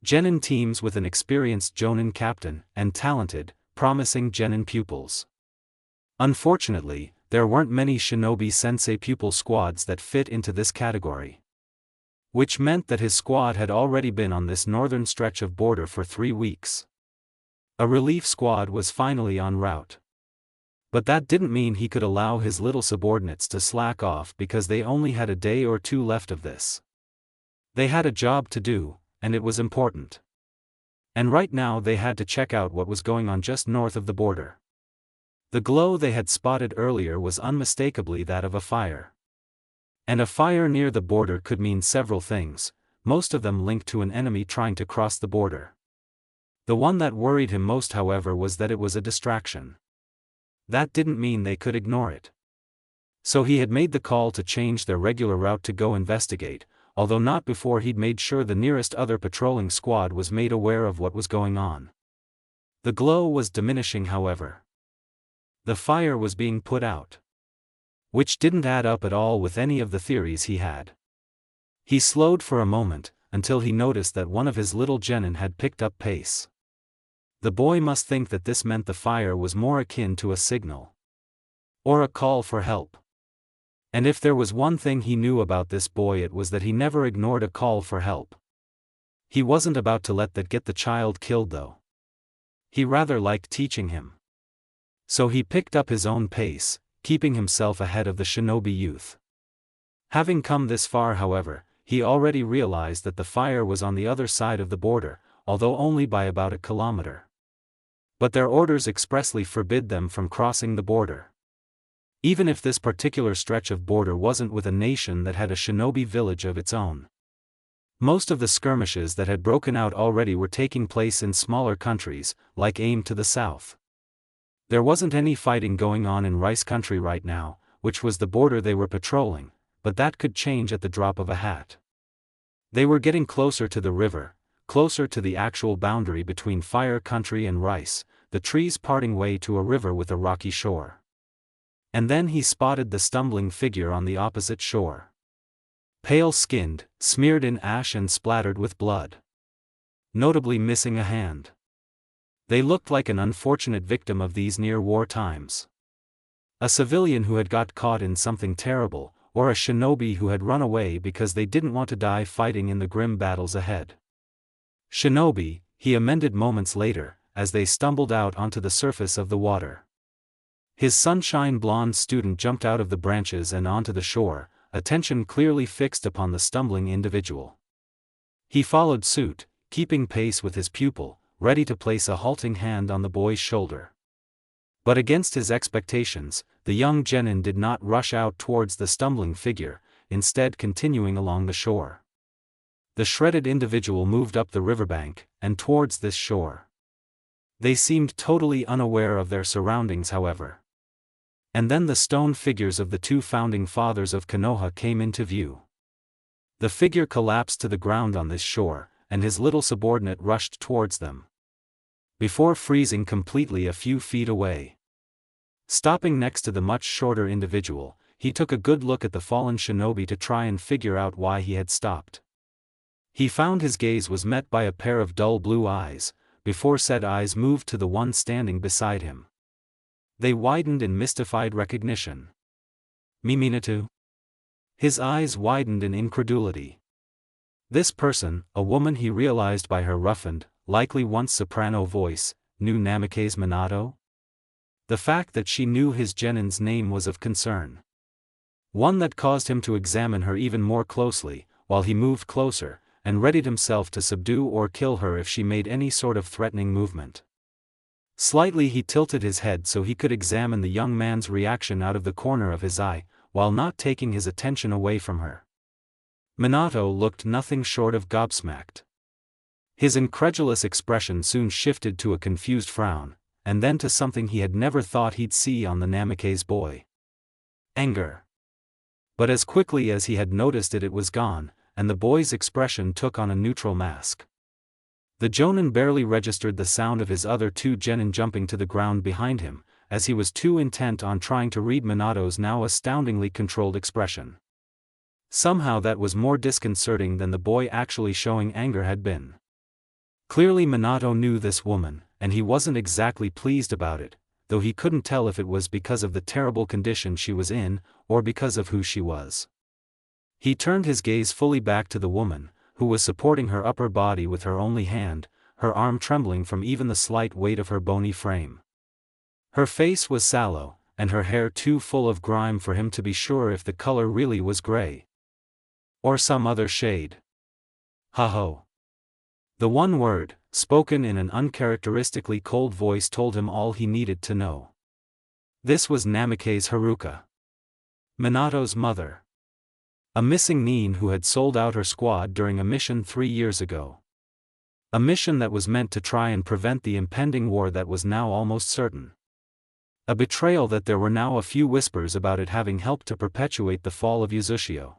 Genin teams with an experienced jonin captain, and talented, promising genin pupils. Unfortunately, there weren't many shinobi sensei pupil squads that fit into this category. Which meant that his squad had already been on this northern stretch of border for 3 weeks. A relief squad was finally en route. But that didn't mean he could allow his little subordinates to slack off because they only had a day or 2 left of this. They had a job to do, and it was important. And right now they had to check out what was going on just north of the border. The glow they had spotted earlier was unmistakably that of a fire. And a fire near the border could mean several things, most of them linked to an enemy trying to cross the border. The one that worried him most, however, was that it was a distraction. That didn't mean they could ignore it. So he had made the call to change their regular route to go investigate, although not before he'd made sure the nearest other patrolling squad was made aware of what was going on. The glow was diminishing, however. The fire was being put out. Which didn't add up at all with any of the theories he had. He slowed for a moment, until he noticed that one of his little genin had picked up pace. The boy must think that this meant the fire was more akin to a signal. Or a call for help. And if there was one thing he knew about this boy, it was that he never ignored a call for help. He wasn't about to let that get the child killed, though. He rather liked teaching him. So he picked up his own pace, keeping himself ahead of the shinobi youth. Having come this far, however, he already realized that the fire was on the other side of the border, although only by about 1 kilometer. But their orders expressly forbid them from crossing the border. Even if this particular stretch of border wasn't with a nation that had a shinobi village of its own. Most of the skirmishes that had broken out already were taking place in smaller countries, like AIM to the south. There wasn't any fighting going on in Rice Country right now, which was the border they were patrolling, but that could change at the drop of a hat. They were getting closer to the river, closer to the actual boundary between Fire Country and Rice, the trees parting way to a river with a rocky shore. And then he spotted the stumbling figure on the opposite shore. Pale-skinned, smeared in ash and splattered with blood. Notably missing a hand. They looked like an unfortunate victim of these near-war times. A civilian who had got caught in something terrible, or a shinobi who had run away because they didn't want to die fighting in the grim battles ahead. Shinobi, he amended moments later, as they stumbled out onto the surface of the water. His sunshine blonde student jumped out of the branches and onto the shore, attention clearly fixed upon the stumbling individual. He followed suit, keeping pace with his pupil, ready to place a halting hand on the boy's shoulder. But against his expectations, the young genin did not rush out towards the stumbling figure, instead continuing along the shore. The shredded individual moved up the riverbank, and towards this shore. They seemed totally unaware of their surroundings, however. And then the stone figures of the two founding fathers of Konoha came into view. The figure collapsed to the ground on this shore, and his little subordinate rushed towards them, before freezing completely a few feet away. Stopping next to the much shorter individual, he took a good look at the fallen shinobi to try and figure out why he had stopped. He found his gaze was met by a pair of dull blue eyes, before said eyes moved to the one standing beside him. They widened in mystified recognition. Minato? His eyes widened in incredulity. This person, a woman he realized by her roughened, likely once soprano voice, knew Namake's Minato? The fact that she knew his genin's name was of concern. One that caused him to examine her even more closely, while he moved closer, and readied himself to subdue or kill her if she made any sort of threatening movement. Slightly he tilted his head so he could examine the young man's reaction out of the corner of his eye, while not taking his attention away from her. Minato looked nothing short of gobsmacked. His incredulous expression soon shifted to a confused frown, and then to something he had never thought he'd see on the Namake's boy. Anger. But as quickly as he had noticed it, it was gone, and the boy's expression took on a neutral mask. The jonin barely registered the sound of his other two genin jumping to the ground behind him, as he was too intent on trying to read Minato's now astoundingly controlled expression. Somehow that was more disconcerting than the boy actually showing anger had been. Clearly Minato knew this woman, and he wasn't exactly pleased about it, though he couldn't tell if it was because of the terrible condition she was in, or because of who she was. He turned his gaze fully back to the woman, who was supporting her upper body with her only hand, her arm trembling from even the slight weight of her bony frame. Her face was sallow, and her hair too full of grime for him to be sure if the color really was gray, or some other shade. Ha-ho. The one word, spoken in an uncharacteristically cold voice, told him all he needed to know. This was Namake's Haruka, Minato's mother. A missing nin who had sold out her squad during a mission 3 years ago. A mission that was meant to try and prevent the impending war that was now almost certain. A betrayal that there were now a few whispers about it having helped to perpetuate the fall of Uzushio.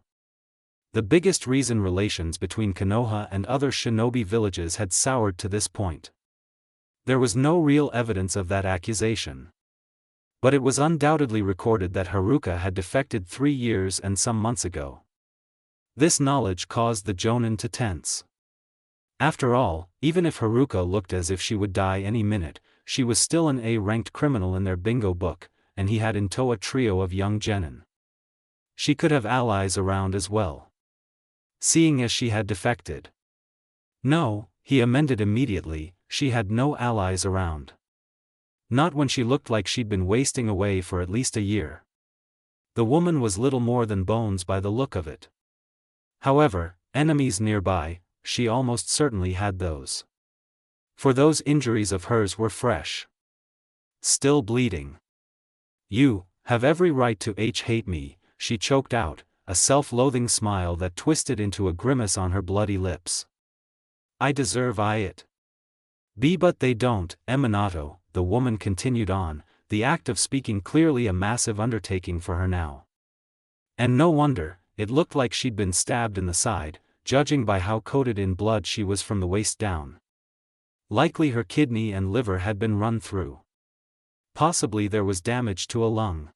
The biggest reason relations between Konoha and other shinobi villages had soured to this point. There was no real evidence of that accusation. But it was undoubtedly recorded that Haruka had defected 3 years and some months ago. This knowledge caused the jonin to tense. After all, even if Haruka looked as if she would die any minute, she was still an A-ranked criminal in their bingo book, and he had in tow a trio of young genin. She could have allies around as well, seeing as she had defected. No, he amended immediately, she had no allies around. Not when she looked like she'd been wasting away for at least a year. The woman was little more than bones by the look of it. However, enemies nearby, she almost certainly had those. For those injuries of hers were fresh. Still bleeding. You have every right to hate me, she choked out, a self-loathing smile that twisted into a grimace on her bloody lips. I deserve it. But they don't, Minato, the woman continued on, the act of speaking clearly a massive undertaking for her now. And no wonder, it looked like she'd been stabbed in the side, judging by how coated in blood she was from the waist down. Likely her kidney and liver had been run through. Possibly there was damage to a lung.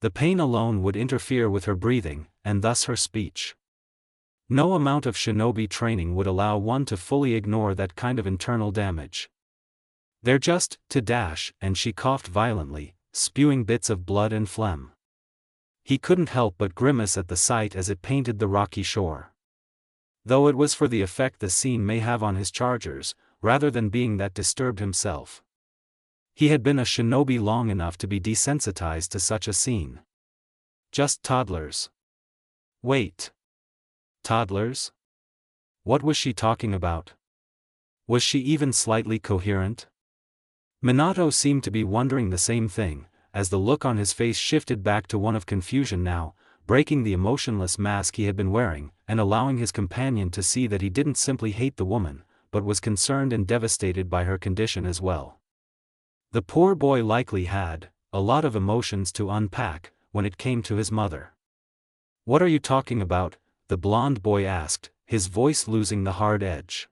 The pain alone would interfere with her breathing, and thus her speech. No amount of shinobi training would allow one to fully ignore that kind of internal damage. They're just, to dash, and she coughed violently, spewing bits of blood and phlegm. He couldn't help but grimace at the sight as it painted the rocky shore. Though it was for the effect the scene may have on his chargers, rather than being that disturbed himself. He had been a shinobi long enough to be desensitized to such a scene. Just toddlers. Wait. Toddlers? What was she talking about? Was she even slightly coherent? Minato seemed to be wondering the same thing, as the look on his face shifted back to one of confusion now, breaking the emotionless mask he had been wearing, and allowing his companion to see that he didn't simply hate the woman, but was concerned and devastated by her condition as well. The poor boy likely had a lot of emotions to unpack when it came to his mother. "What are you talking about?" the blond boy asked, his voice losing the hard edge.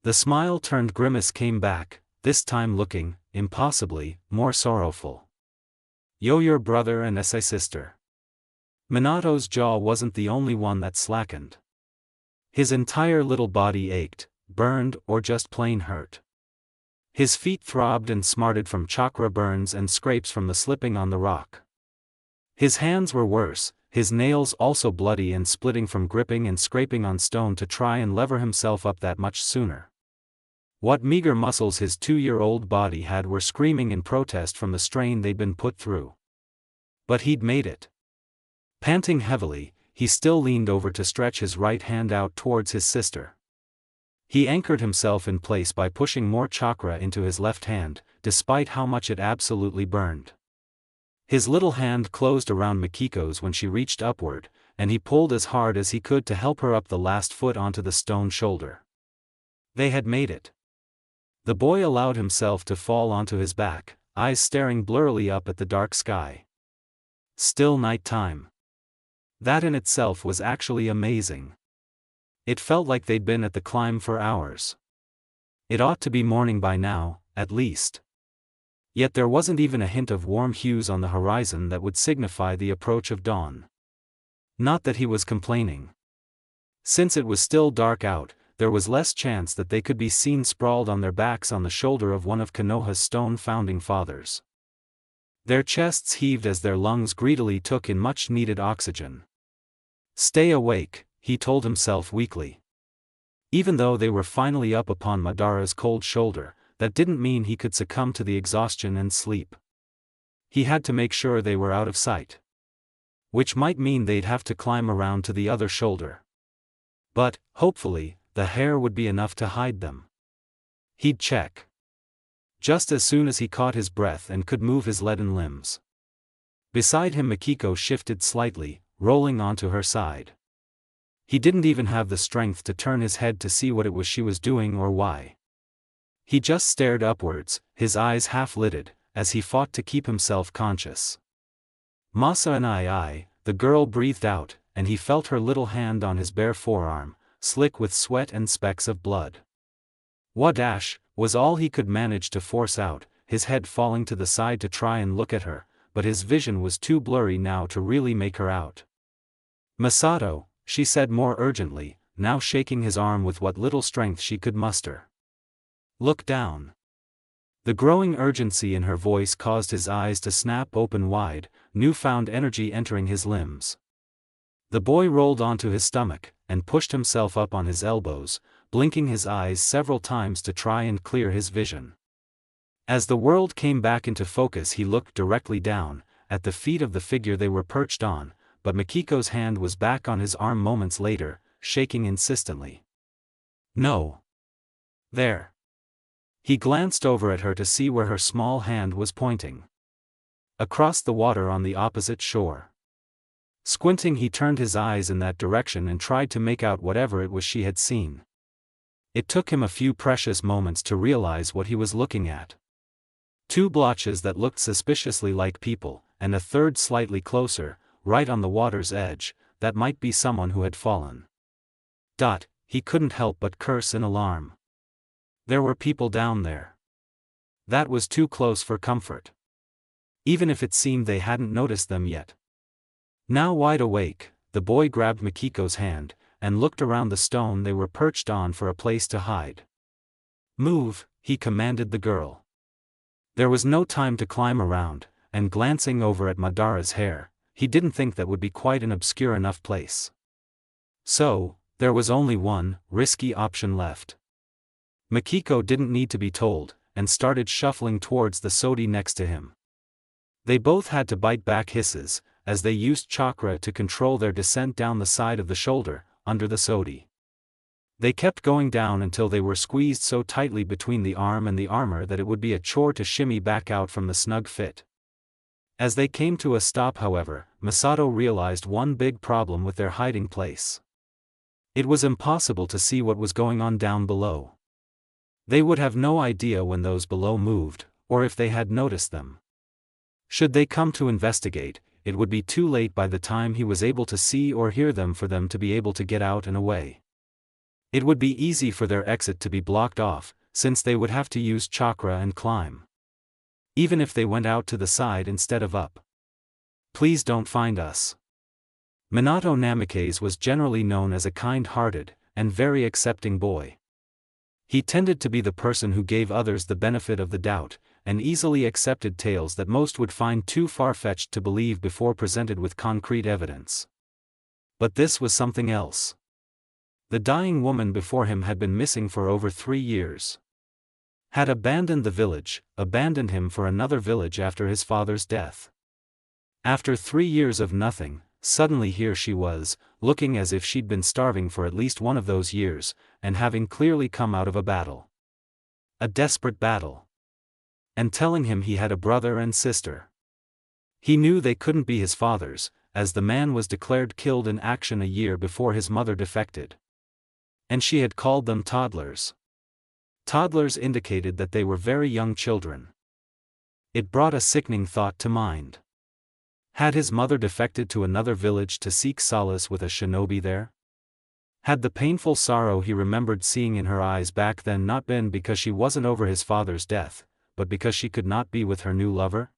The smile-turned-grimace came back, this time looking, impossibly, more sorrowful. "Yo, your brother and SI sister." Minato's jaw wasn't the only one that slackened. His entire little body ached, burned, or just plain hurt. His feet throbbed and smarted from chakra burns and scrapes from the slipping on the rock. His hands were worse, his nails also bloody and splitting from gripping and scraping on stone to try and lever himself up that much sooner. What meager muscles his 2-year-old body had were screaming in protest from the strain they'd been put through. But he'd made it. Panting heavily, he still leaned over to stretch his right hand out towards his sister. He anchored himself in place by pushing more chakra into his left hand, despite how much it absolutely burned. His little hand closed around Mikiko's when she reached upward, and he pulled as hard as he could to help her up the last foot onto the stone shoulder. They had made it. The boy allowed himself to fall onto his back, eyes staring blurrily up at the dark sky. Still night time. That in itself was actually amazing. It felt like they'd been at the climb for hours. It ought to be morning by now, at least. Yet there wasn't even a hint of warm hues on the horizon that would signify the approach of dawn. Not that he was complaining. Since it was still dark out, there was less chance that they could be seen sprawled on their backs on the shoulder of one of Konoha's stone founding fathers. Their chests heaved as their lungs greedily took in much-needed oxygen. "Stay awake," he told himself weakly. Even though they were finally up upon Madara's cold shoulder, that didn't mean he could succumb to the exhaustion and sleep. He had to make sure they were out of sight. Which might mean they'd have to climb around to the other shoulder. But, hopefully, the hair would be enough to hide them. He'd check. Just as soon as he caught his breath and could move his leaden limbs. Beside him Mikiko shifted slightly, rolling onto her side. He didn't even have the strength to turn his head to see what it was she was doing or why. He just stared upwards, his eyes half-lidded, as he fought to keep himself conscious. "Masa and I," the girl breathed out, and he felt her little hand on his bare forearm, slick with sweat and specks of blood. "Wadash," was all he could manage to force out, his head falling to the side to try and look at her, but his vision was too blurry now to really make her out. "Masato," she said more urgently, now shaking his arm with what little strength she could muster. "Look down." The growing urgency in her voice caused his eyes to snap open wide, newfound energy entering his limbs. The boy rolled onto his stomach, and pushed himself up on his elbows, blinking his eyes several times to try and clear his vision. As the world came back into focus he looked directly down, at the feet of the figure they were perched on, but Mikiko's hand was back on his arm moments later, shaking insistently. "No. There." He glanced over at her to see where her small hand was pointing. Across the water on the opposite shore. Squinting he turned his eyes in that direction and tried to make out whatever it was she had seen. It took him a few precious moments to realize what he was looking at. 2 blotches that looked suspiciously like people, and a third slightly closer, right on the water's edge, that might be someone who had fallen. He couldn't help but curse in alarm. There were people down there. That was too close for comfort. Even if it seemed they hadn't noticed them yet. Now wide awake, the boy grabbed Mikiko's hand, and looked around the stone they were perched on for a place to hide. "Move," he commanded the girl. There was no time to climb around, and glancing over at Madara's hair, he didn't think that would be quite an obscure enough place. So, there was only one, risky option left. Mikiko didn't need to be told, and started shuffling towards the sodi next to him. They both had to bite back hisses, as they used chakra to control their descent down the side of the shoulder, under the sodi. They kept going down until they were squeezed so tightly between the arm and the armor that it would be a chore to shimmy back out from the snug fit. As they came to a stop, however, Masato realized one big problem with their hiding place. It was impossible to see what was going on down below. They would have no idea when those below moved, or if they had noticed them. Should they come to investigate, it would be too late by the time he was able to see or hear them for them to be able to get out and away. It would be easy for their exit to be blocked off, since they would have to use chakra and climb. Even if they went out to the side instead of up. Please don't find us. Minato Namikaze was generally known as a kind-hearted, and very accepting boy. He tended to be the person who gave others the benefit of the doubt, and easily accepted tales that most would find too far-fetched to believe before presented with concrete evidence. But this was something else. The dying woman before him had been missing for over 3 years. Had abandoned the village, abandoned him for another village after his father's death. After 3 years of nothing, suddenly here she was, looking as if she'd been starving for at least one of those years, and having clearly come out of a battle. A desperate battle. And telling him he had a brother and sister. He knew they couldn't be his father's, as the man was declared killed in action a year before his mother defected. And she had called them toddlers. Toddlers indicated that they were very young children. It brought a sickening thought to mind. Had his mother defected to another village to seek solace with a shinobi there? Had the painful sorrow he remembered seeing in her eyes back then not been because she wasn't over his father's death, but because she could not be with her new lover?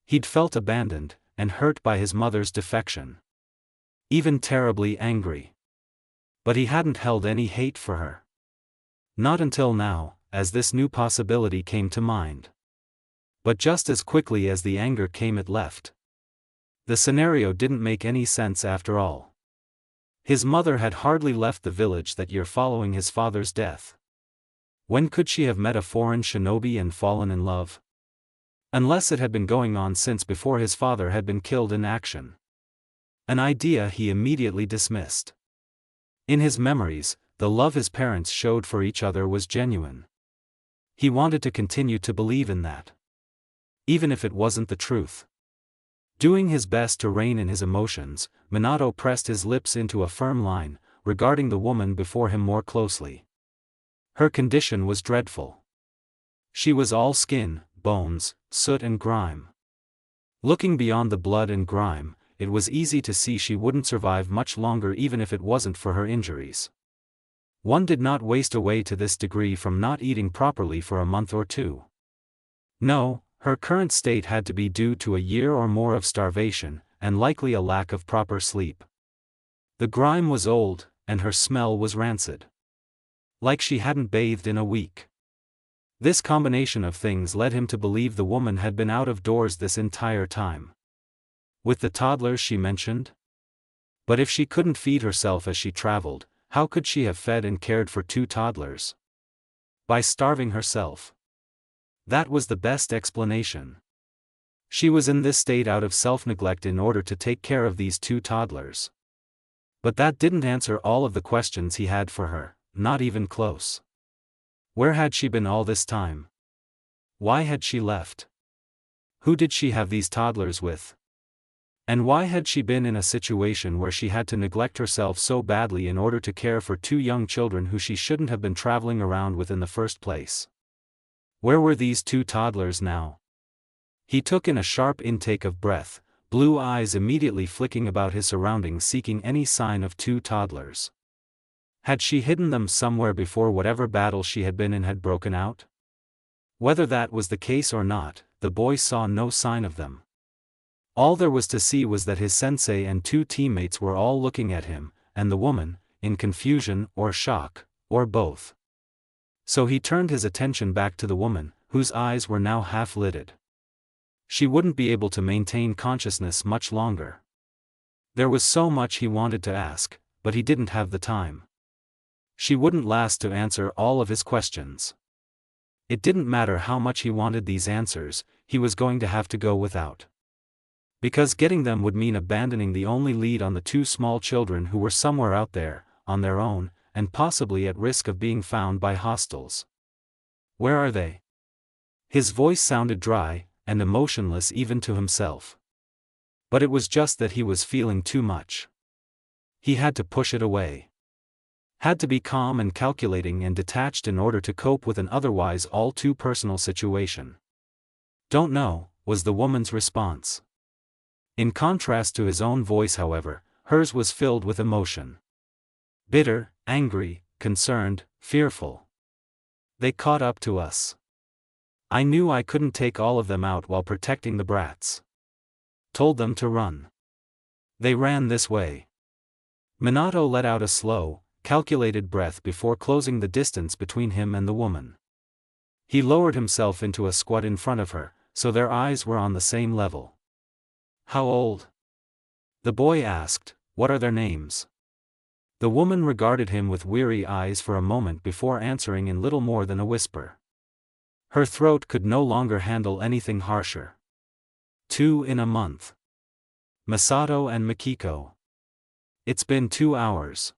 He'd felt abandoned, and hurt by his mother's defection. Even terribly angry. But he hadn't held any hate for her. Not until now, as this new possibility came to mind. But just as quickly as the anger came it left. The scenario didn't make any sense after all. His mother had hardly left the village that year following his father's death. When could she have met a foreign shinobi and fallen in love? Unless it had been going on since before his father had been killed in action. An idea he immediately dismissed. In his memories, the love his parents showed for each other was genuine. He wanted to continue to believe in that. Even if it wasn't the truth. Doing his best to rein in his emotions, Minato pressed his lips into a firm line, regarding the woman before him more closely. Her condition was dreadful. She was all skin, bones, soot and grime. Looking beyond the blood and grime, it was easy to see she wouldn't survive much longer even if it wasn't for her injuries. One did not waste away to this degree from not eating properly for a month or 2. No, her current state had to be due to a year or more of starvation, and likely a lack of proper sleep. The grime was old, and her smell was rancid. Like she hadn't bathed in a week. This combination of things led him to believe the woman had been out of doors this entire time. With the toddlers she mentioned? But if she couldn't feed herself as she traveled, how could she have fed and cared for 2 toddlers? By starving herself. That was the best explanation. She was in this state out of self-neglect in order to take care of these 2 toddlers. But that didn't answer all of the questions he had for her, not even close. Where had she been all this time? Why had she left? Who did she have these toddlers with? And why had she been in a situation where she had to neglect herself so badly in order to care for 2 young children who she shouldn't have been traveling around with in the first place? Where were these 2 toddlers now? He took in a sharp intake of breath, blue eyes immediately flicking about his surroundings seeking any sign of 2 toddlers. Had she hidden them somewhere before whatever battle she had been in had broken out? Whether that was the case or not, the boy saw no sign of them. All there was to see was that his sensei and 2 teammates were all looking at him, and the woman, in confusion or shock, or both. So he turned his attention back to the woman, whose eyes were now half-lidded. She wouldn't be able to maintain consciousness much longer. There was so much he wanted to ask, but he didn't have the time. She wouldn't last to answer all of his questions. It didn't matter how much he wanted these answers, he was going to have to go without. Because getting them would mean abandoning the only lead on the 2 small children who were somewhere out there, on their own, and possibly at risk of being found by hostiles. Where are they? His voice sounded dry, and emotionless even to himself. But it was just that he was feeling too much. He had to push it away. Had to be calm and calculating and detached in order to cope with an otherwise all too personal situation. "Don't know," was the woman's response. In contrast to his own voice, however, hers was filled with emotion. Bitter, angry, concerned, fearful. "They caught up to us. I knew I couldn't take all of them out while protecting the brats. Told them to run. They ran this way." Minato let out a slow, calculated breath before closing the distance between him and the woman. He lowered himself into a squat in front of her, so their eyes were on the same level. "How old?" the boy asked. "What are their names?" The woman regarded him with weary eyes for a moment before answering in little more than a whisper. Her throat could no longer handle anything harsher. 2 in a month. Masato and Mikiko. It's been 2 hours.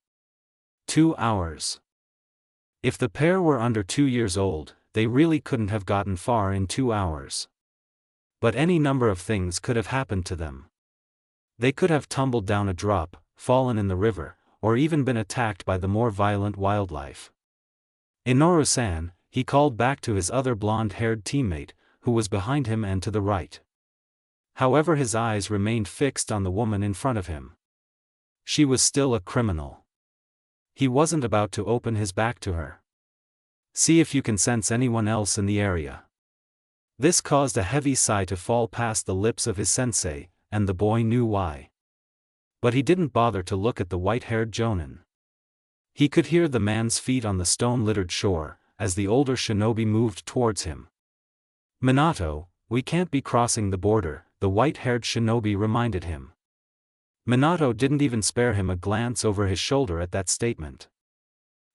2 hours. If the pair were under 2 years old, they really couldn't have gotten far in 2 hours. But any number of things could have happened to them. They could have tumbled down a drop, fallen in the river, or even been attacked by the more violent wildlife. "Inoru-san," he called back to his other blonde-haired teammate, who was behind him and to the right. However, his eyes remained fixed on the woman in front of him. She was still a criminal. He wasn't about to open his back to her. "See if you can sense anyone else in the area." This caused a heavy sigh to fall past the lips of his sensei, and the boy knew why. But he didn't bother to look at the white-haired jonin. He could hear the man's feet on the stone-littered shore, as the older shinobi moved towards him. "Minato, we can't be crossing the border," the white-haired shinobi reminded him. Minato didn't even spare him a glance over his shoulder at that statement.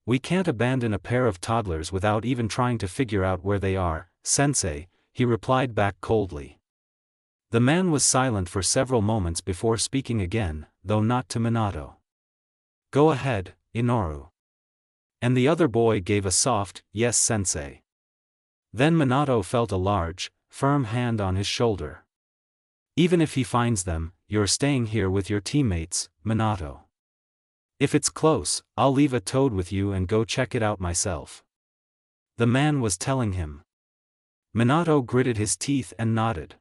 "We can't abandon a pair of toddlers without even trying to figure out where they are, sensei," he replied back coldly. The man was silent for several moments before speaking again, though not to Minato. "Go ahead, Inoru." And the other boy gave a soft, "Yes, sensei." Then Minato felt a large, firm hand on his shoulder. "Even if he finds them, you're staying here with your teammates, Minato. If it's close, I'll leave a toad with you and go check it out myself," the man was telling him. Minato gritted his teeth and nodded.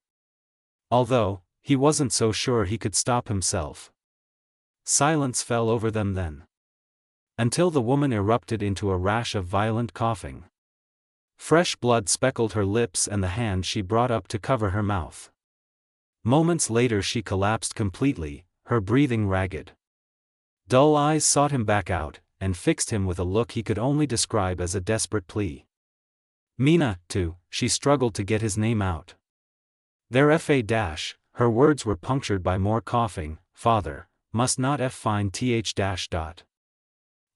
Although, he wasn't so sure he could stop himself. Silence fell over them then. Until the woman erupted into a rash of violent coughing. Fresh blood speckled her lips and the hand she brought up to cover her mouth. Moments later she collapsed completely, her breathing ragged. Dull eyes sought him back out, and fixed him with a look he could only describe as a desperate plea. "Mina, too," she struggled to get his name out. Their F.A. Her words were punctured by more coughing. "Father, must not find th dot."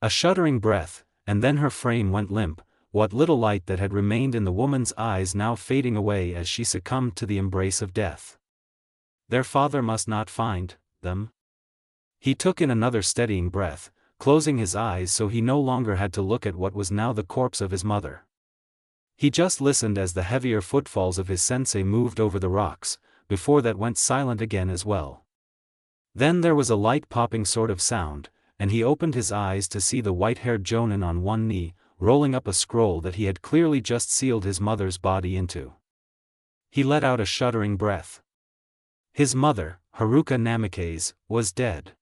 A shuddering breath, and then her frame went limp, what little light that had remained in the woman's eyes now fading away as she succumbed to the embrace of death. Their father must not find them. He took in another steadying breath, closing his eyes so he no longer had to look at what was now the corpse of his mother. He just listened as the heavier footfalls of his sensei moved over the rocks, before that went silent again as well. Then there was a light popping sort of sound, and he opened his eyes to see the white-haired jonin on one knee, rolling up a scroll that he had clearly just sealed his mother's body into. He let out a shuddering breath. His mother, Haruka Namikaze, was dead.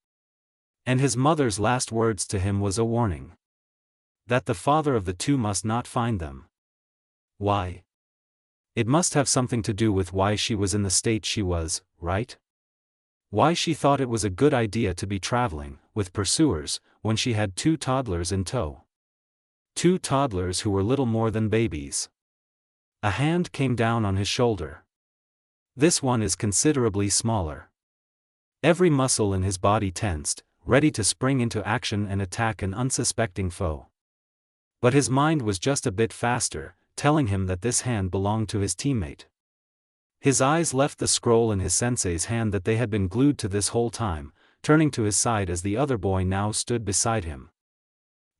And his mother's last words to him was a warning. That the father of the two must not find them. Why? It must have something to do with why she was in the state she was, right? Why she thought it was a good idea to be traveling, with pursuers, when she had 2 toddlers in tow. 2 toddlers who were little more than babies. A hand came down on his shoulder. This one is considerably smaller. Every muscle in his body tensed, ready to spring into action and attack an unsuspecting foe. But his mind was just a bit faster, telling him that this hand belonged to his teammate. His eyes left the scroll in his sensei's hand that they had been glued to this whole time, turning to his side as the other boy now stood beside him.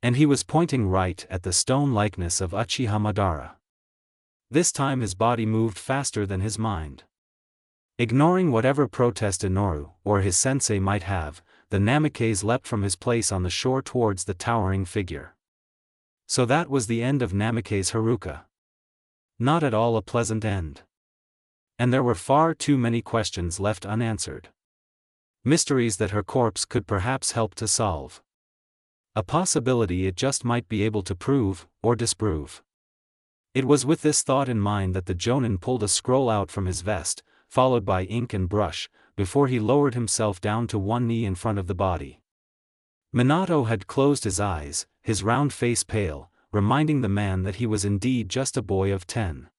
And he was pointing right at the stone likeness of Uchiha Madara. This time his body moved faster than his mind. Ignoring whatever protest Inoru, or his sensei might have, the Namikaze leapt from his place on the shore towards the towering figure. So that was the end of Namikaze Haruka. Not at all a pleasant end. And there were far too many questions left unanswered. Mysteries that her corpse could perhaps help to solve. A possibility it just might be able to prove, or disprove. It was with this thought in mind that the Jonin pulled a scroll out from his vest, followed by ink and brush, before he lowered himself down to one knee in front of the body. Minato had closed his eyes, his round face pale, reminding the man that he was indeed just a boy of 10.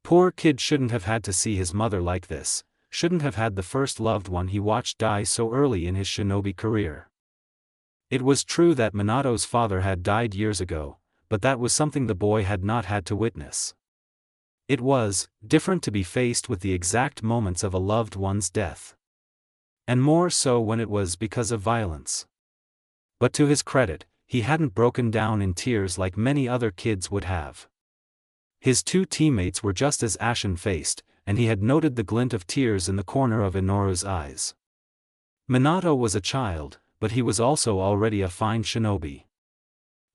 Poor kid shouldn't have had to see his mother like this, shouldn't have had the first loved one he watched die so early in his shinobi career. It was true that Minato's father had died years ago, but that was something the boy had not had to witness. It was different to be faced with the exact moments of a loved one's death. And more so when it was because of violence. But to his credit, he hadn't broken down in tears like many other kids would have. His two teammates were just as ashen-faced, and he had noted the glint of tears in the corner of Inoru's eyes. Minato was a child, but he was also already a fine shinobi.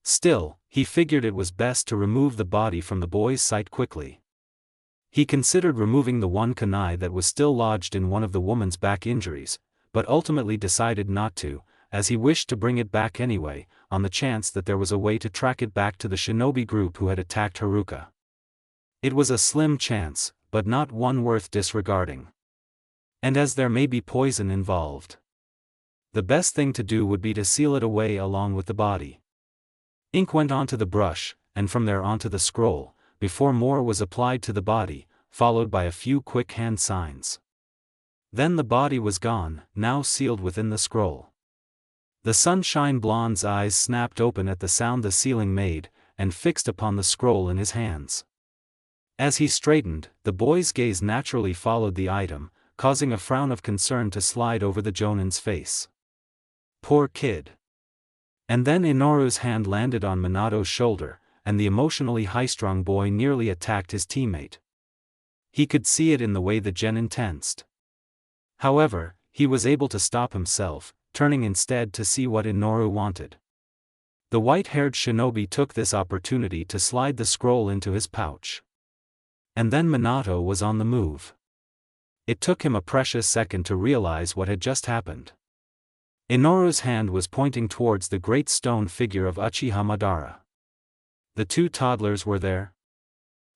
Still, he figured it was best to remove the body from the boy's sight quickly. He considered removing the one kunai that was still lodged in one of the woman's back injuries, but ultimately decided not to, as he wished to bring it back anyway, on the chance that there was a way to track it back to the shinobi group who had attacked Haruka. It was a slim chance, but not one worth disregarding. And as there may be poison involved, the best thing to do would be to seal it away along with the body. Ink went onto the brush, and from there onto the scroll, before more was applied to the body, followed by a few quick hand signs. Then the body was gone, now sealed within the scroll. The sunshine blonde's eyes snapped open at the sound the sealing made, and fixed upon the scroll in his hands. As he straightened, the boy's gaze naturally followed the item, causing a frown of concern to slide over the Jonin's face. Poor kid. And then Inoru's hand landed on Minato's shoulder, and the emotionally high-strung boy nearly attacked his teammate. He could see it in the way the genin tensed. However, he was able to stop himself, turning instead to see what Inoru wanted. The white-haired shinobi took this opportunity to slide the scroll into his pouch. And then Minato was on the move. It took him a precious second to realize what had just happened. Inoru's hand was pointing towards the great stone figure of Uchiha Madara. The two toddlers were there.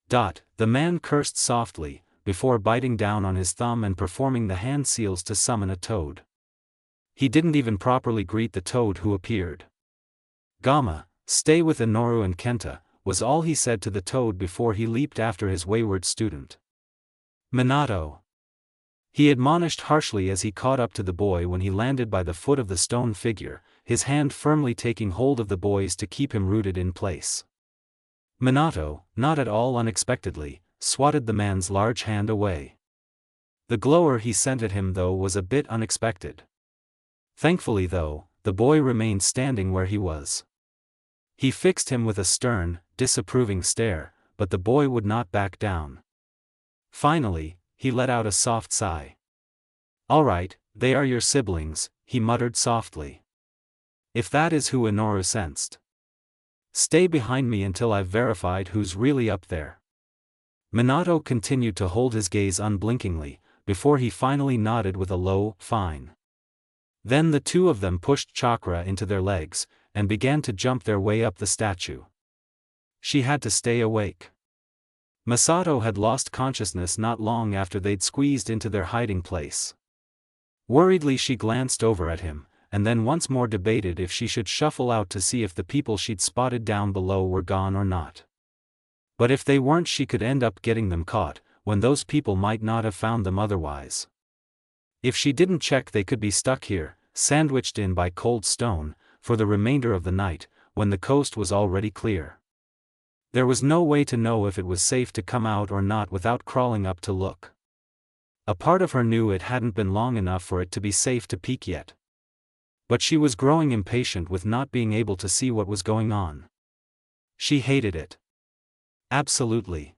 The man cursed softly, before biting down on his thumb and performing the hand seals to summon a toad. He didn't even properly greet the toad who appeared. "Gamma, stay with Inoru and Kenta," was all he said to the toad before he leaped after his wayward student. "Minato!" He admonished harshly as he caught up to the boy when he landed by the foot of the stone figure, his hand firmly taking hold of the boy's to keep him rooted in place. Minato, not at all unexpectedly, swatted the man's large hand away. The glower he sent at him though was a bit unexpected. Thankfully though, the boy remained standing where he was. He fixed him with a stern, disapproving stare, but the boy would not back down. Finally, he let out a soft sigh. "All right, they are your siblings," he muttered softly. "If that is who Inoru sensed. Stay behind me until I've verified who's really up there." Minato continued to hold his gaze unblinkingly, before he finally nodded with a low, "Fine." Then the two of them pushed chakra into their legs, and began to jump their way up the statue. She had to stay awake. Masato had lost consciousness not long after they'd squeezed into their hiding place. Worriedly she glanced over at him, and then once more debated if she should shuffle out to see if the people she'd spotted down below were gone or not. But if they weren't, she could end up getting them caught, when those people might not have found them otherwise. If she didn't check, they could be stuck here, sandwiched in by cold stone, for the remainder of the night, when the coast was already clear. There was no way to know if it was safe to come out or not without crawling up to look. A part of her knew it hadn't been long enough for it to be safe to peek yet. But she was growing impatient with not being able to see what was going on. She hated it. Absolutely.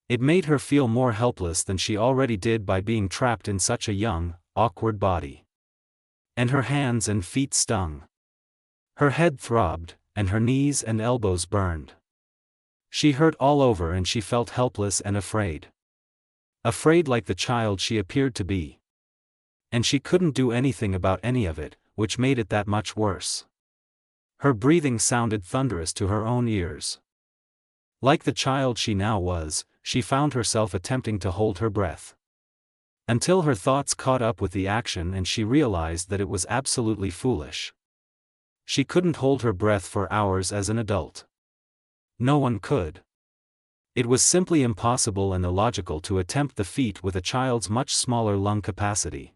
It made her feel more helpless than she already did by being trapped in such a young, awkward body. And her hands and feet stung. Her head throbbed, and her knees and elbows burned. She hurt all over and she felt helpless and afraid. Afraid like the child she appeared to be. And she couldn't do anything about any of it, which made it that much worse. Her breathing sounded thunderous to her own ears. Like the child she now was, she found herself attempting to hold her breath. Until her thoughts caught up with the action and she realized that it was absolutely foolish. She couldn't hold her breath for hours as an adult. No one could. It was simply impossible and illogical to attempt the feat with a child's much smaller lung capacity.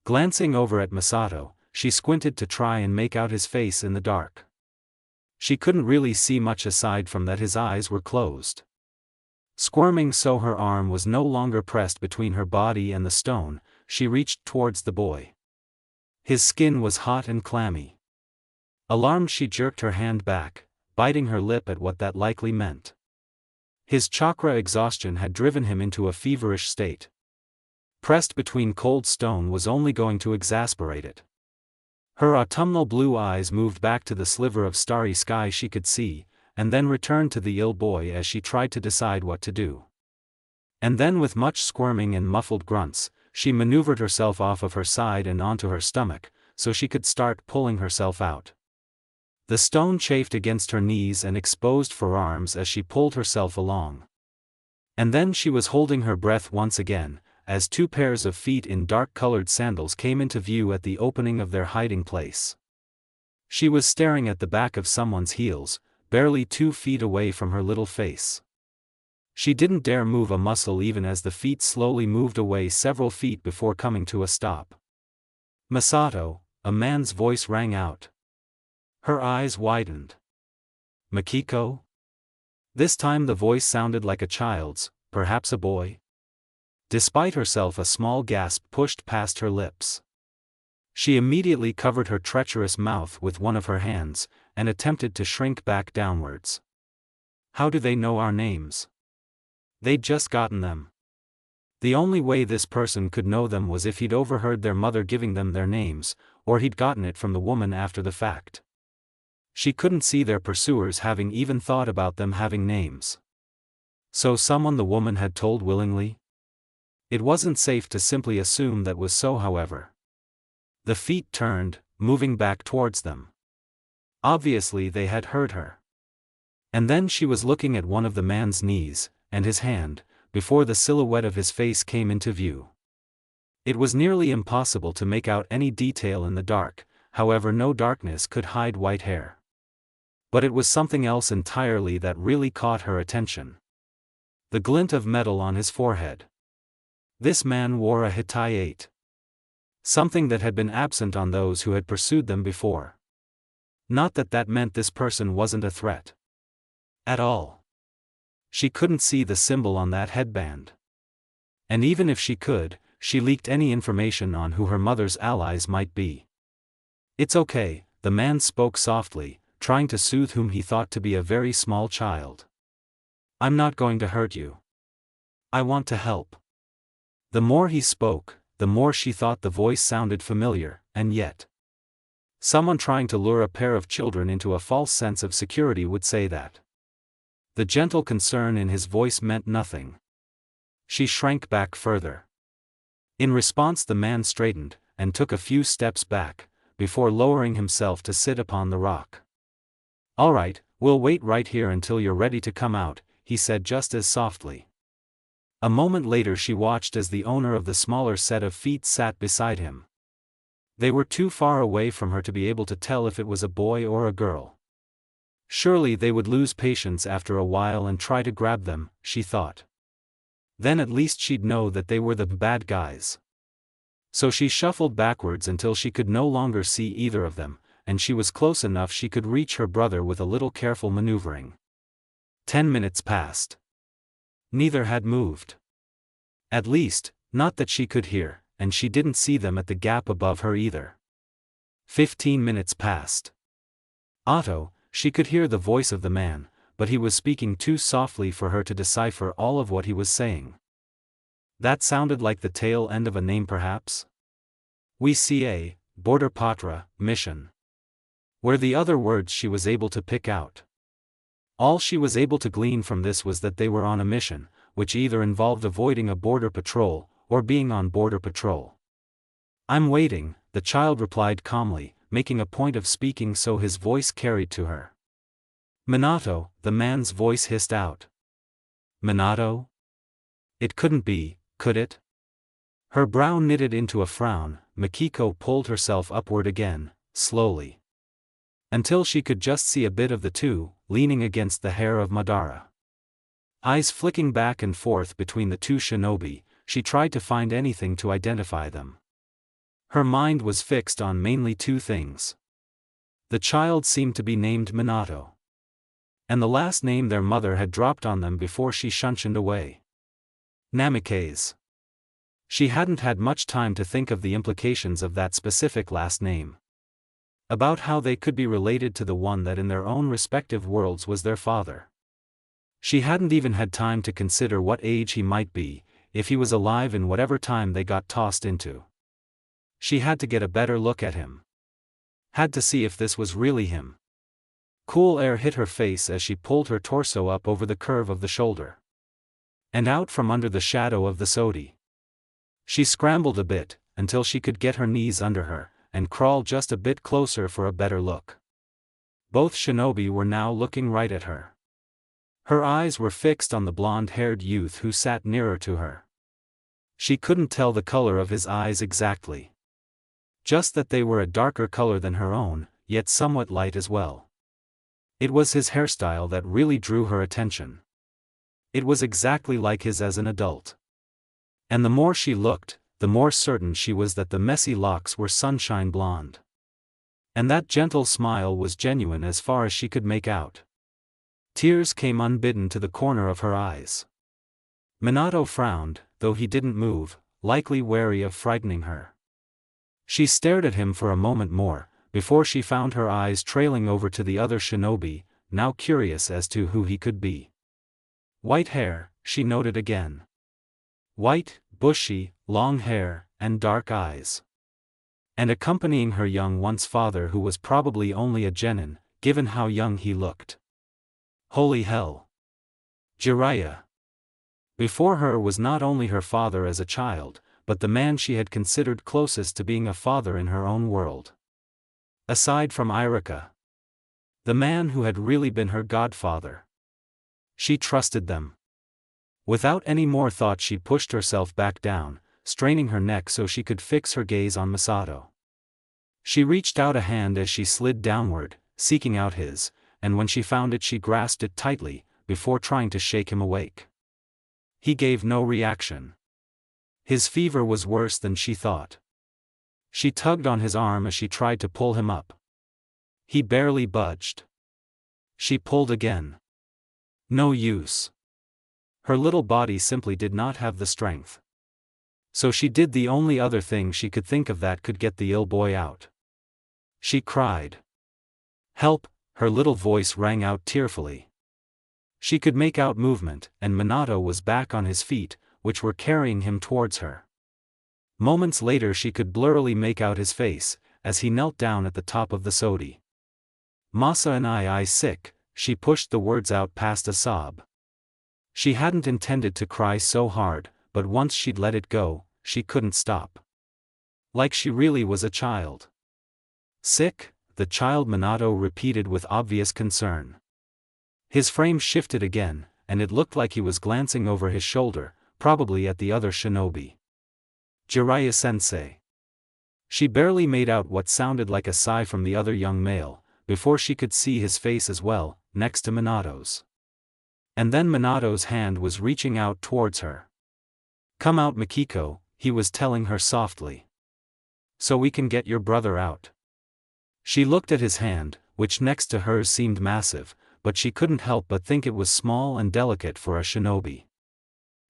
Glancing over at Masato, she squinted to try and make out his face in the dark. She couldn't really see much aside from that his eyes were closed. Squirming so her arm was no longer pressed between her body and the stone, she reached towards the boy. His skin was hot and clammy. Alarmed, she jerked her hand back, biting her lip at what that likely meant. His chakra exhaustion had driven him into a feverish state. Pressed between cold stone was only going to exasperate it. Her autumnal blue eyes moved back to the sliver of starry sky she could see, and then returned to the ill boy as she tried to decide what to do. And then, with much squirming and muffled grunts, she maneuvered herself off of her side and onto her stomach, so she could start pulling herself out. The stone chafed against her knees and exposed forearms as she pulled herself along. And then she was holding her breath once again, as two pairs of feet in dark-colored sandals came into view at the opening of their hiding place. She was staring at the back of someone's heels, barely 2 feet away from her little face. She didn't dare move a muscle even as the feet slowly moved away several feet before coming to a stop. "Masato," a man's voice rang out. Her eyes widened. "Makiko?" This time the voice sounded like a child's, perhaps a boy. Despite herself, a small gasp pushed past her lips. She immediately covered her treacherous mouth with one of her hands, and attempted to shrink back downwards. How do they know our names? They'd just gotten them. The only way this person could know them was if he'd overheard their mother giving them their names, or he'd gotten it from the woman after the fact. She couldn't see their pursuers having even thought about them having names. So someone the woman had told willingly? It wasn't safe to simply assume that was so, however. The feet turned, moving back towards them. Obviously they had heard her. And then she was looking at one of the man's knees, and his hand, before the silhouette of his face came into view. It was nearly impossible to make out any detail in the dark, however no darkness could hide white hair. But it was something else entirely that really caught her attention. The glint of metal on his forehead. This man wore a Hittite. Something that had been absent on those who had pursued them before. Not that that meant this person wasn't a threat. At all. She couldn't see the symbol on that headband. And even if she could, she leaked any information on who her mother's allies might be. "It's okay," the man spoke softly, trying to soothe whom he thought to be a very small child. "I'm not going to hurt you. I want to help." The more he spoke, the more she thought the voice sounded familiar, and yet. Someone trying to lure a pair of children into a false sense of security would say that. The gentle concern in his voice meant nothing. She shrank back further. In response, the man straightened, and took a few steps back, before lowering himself to sit upon the rock. "All right, we'll wait right here until you're ready to come out," he said just as softly. A moment later she watched as the owner of the smaller set of feet sat beside him. They were too far away from her to be able to tell if it was a boy or a girl. Surely they would lose patience after a while and try to grab them, she thought. Then at least she'd know that they were the bad guys. So she shuffled backwards until she could no longer see either of them, and she was close enough she could reach her brother with a little careful maneuvering. 10 minutes passed. Neither had moved. At least, not that she could hear, and she didn't see them at the gap above her either. 15 minutes passed. She could hear the voice of the man, but he was speaking too softly for her to decipher all of what he was saying. That sounded like the tail end of a name perhaps? We see a border patra mission. Were the other words she was able to pick out. All she was able to glean from this was that they were on a mission, which either involved avoiding a border patrol, or being on border patrol. I'm waiting, the child replied calmly, making a point of speaking so his voice carried to her. Minato, the man's voice hissed out. Minato? It couldn't be, could it? Her brow knitted into a frown. Mikiko pulled herself upward again, slowly. Until she could just see a bit of the two, leaning against the hair of Madara. Eyes flicking back and forth between the two shinobi, she tried to find anything to identify them. Her mind was fixed on mainly two things. The child seemed to be named Minato. And the last name their mother had dropped on them before she shunshined away. Namikaze. She hadn't had much time to think of the implications of that specific last name. About how they could be related to the one that in their own respective worlds was their father. She hadn't even had time to consider what age he might be, if he was alive in whatever time they got tossed into. She had to get a better look at him. Had to see if this was really him. Cool air hit her face as she pulled her torso up over the curve of the shoulder. And out from under the shadow of the sodi. She scrambled a bit, until she could get her knees under her, and crawl just a bit closer for a better look. Both shinobi were now looking right at her. Her eyes were fixed on the blonde-haired youth who sat nearer to her. She couldn't tell the color of his eyes exactly. Just that they were a darker color than her own, yet somewhat light as well. It was his hairstyle that really drew her attention. It was exactly like his as an adult. And the more she looked, the more certain she was that the messy locks were sunshine blonde. And that gentle smile was genuine as far as she could make out. Tears came unbidden to the corner of her eyes. Minato frowned, though he didn't move, likely wary of frightening her. She stared at him for a moment more, before she found her eyes trailing over to the other shinobi, now curious as to who he could be. White hair, she noted again. White, bushy, long hair, and dark eyes. And accompanying her young once-father who was probably only a genin, given how young he looked. Holy hell! Jiraiya. Before her was not only her father as a child, but the man she had considered closest to being a father in her own world. Aside from Irika. The man who had really been her godfather. She trusted them. Without any more thought she pushed herself back down, straining her neck so she could fix her gaze on Masato. She reached out a hand as she slid downward, seeking out his, and when she found it she grasped it tightly, before trying to shake him awake. He gave no reaction. His fever was worse than she thought. She tugged on his arm as she tried to pull him up. He barely budged. She pulled again. No use. Her little body simply did not have the strength. So she did the only other thing she could think of that could get the ill boy out. She cried. Help, her little voice rang out tearfully. She could make out movement, and Minato was back on his feet, which were carrying him towards her. Moments later she could blurrily make out his face, as he knelt down at the top of the sodi. Masa and I sick, she pushed the words out past a sob. She hadn't intended to cry so hard, but once she'd let it go, she couldn't stop. Like she really was a child. Sick, the child Minato repeated with obvious concern. His frame shifted again, and it looked like he was glancing over his shoulder, probably at the other shinobi. Jiraiya-sensei. She barely made out what sounded like a sigh from the other young male, before she could see his face as well, next to Minato's. And then Minato's hand was reaching out towards her. Come out Mikiko, he was telling her softly. So we can get your brother out. She looked at his hand, which next to hers seemed massive, but she couldn't help but think it was small and delicate for a shinobi.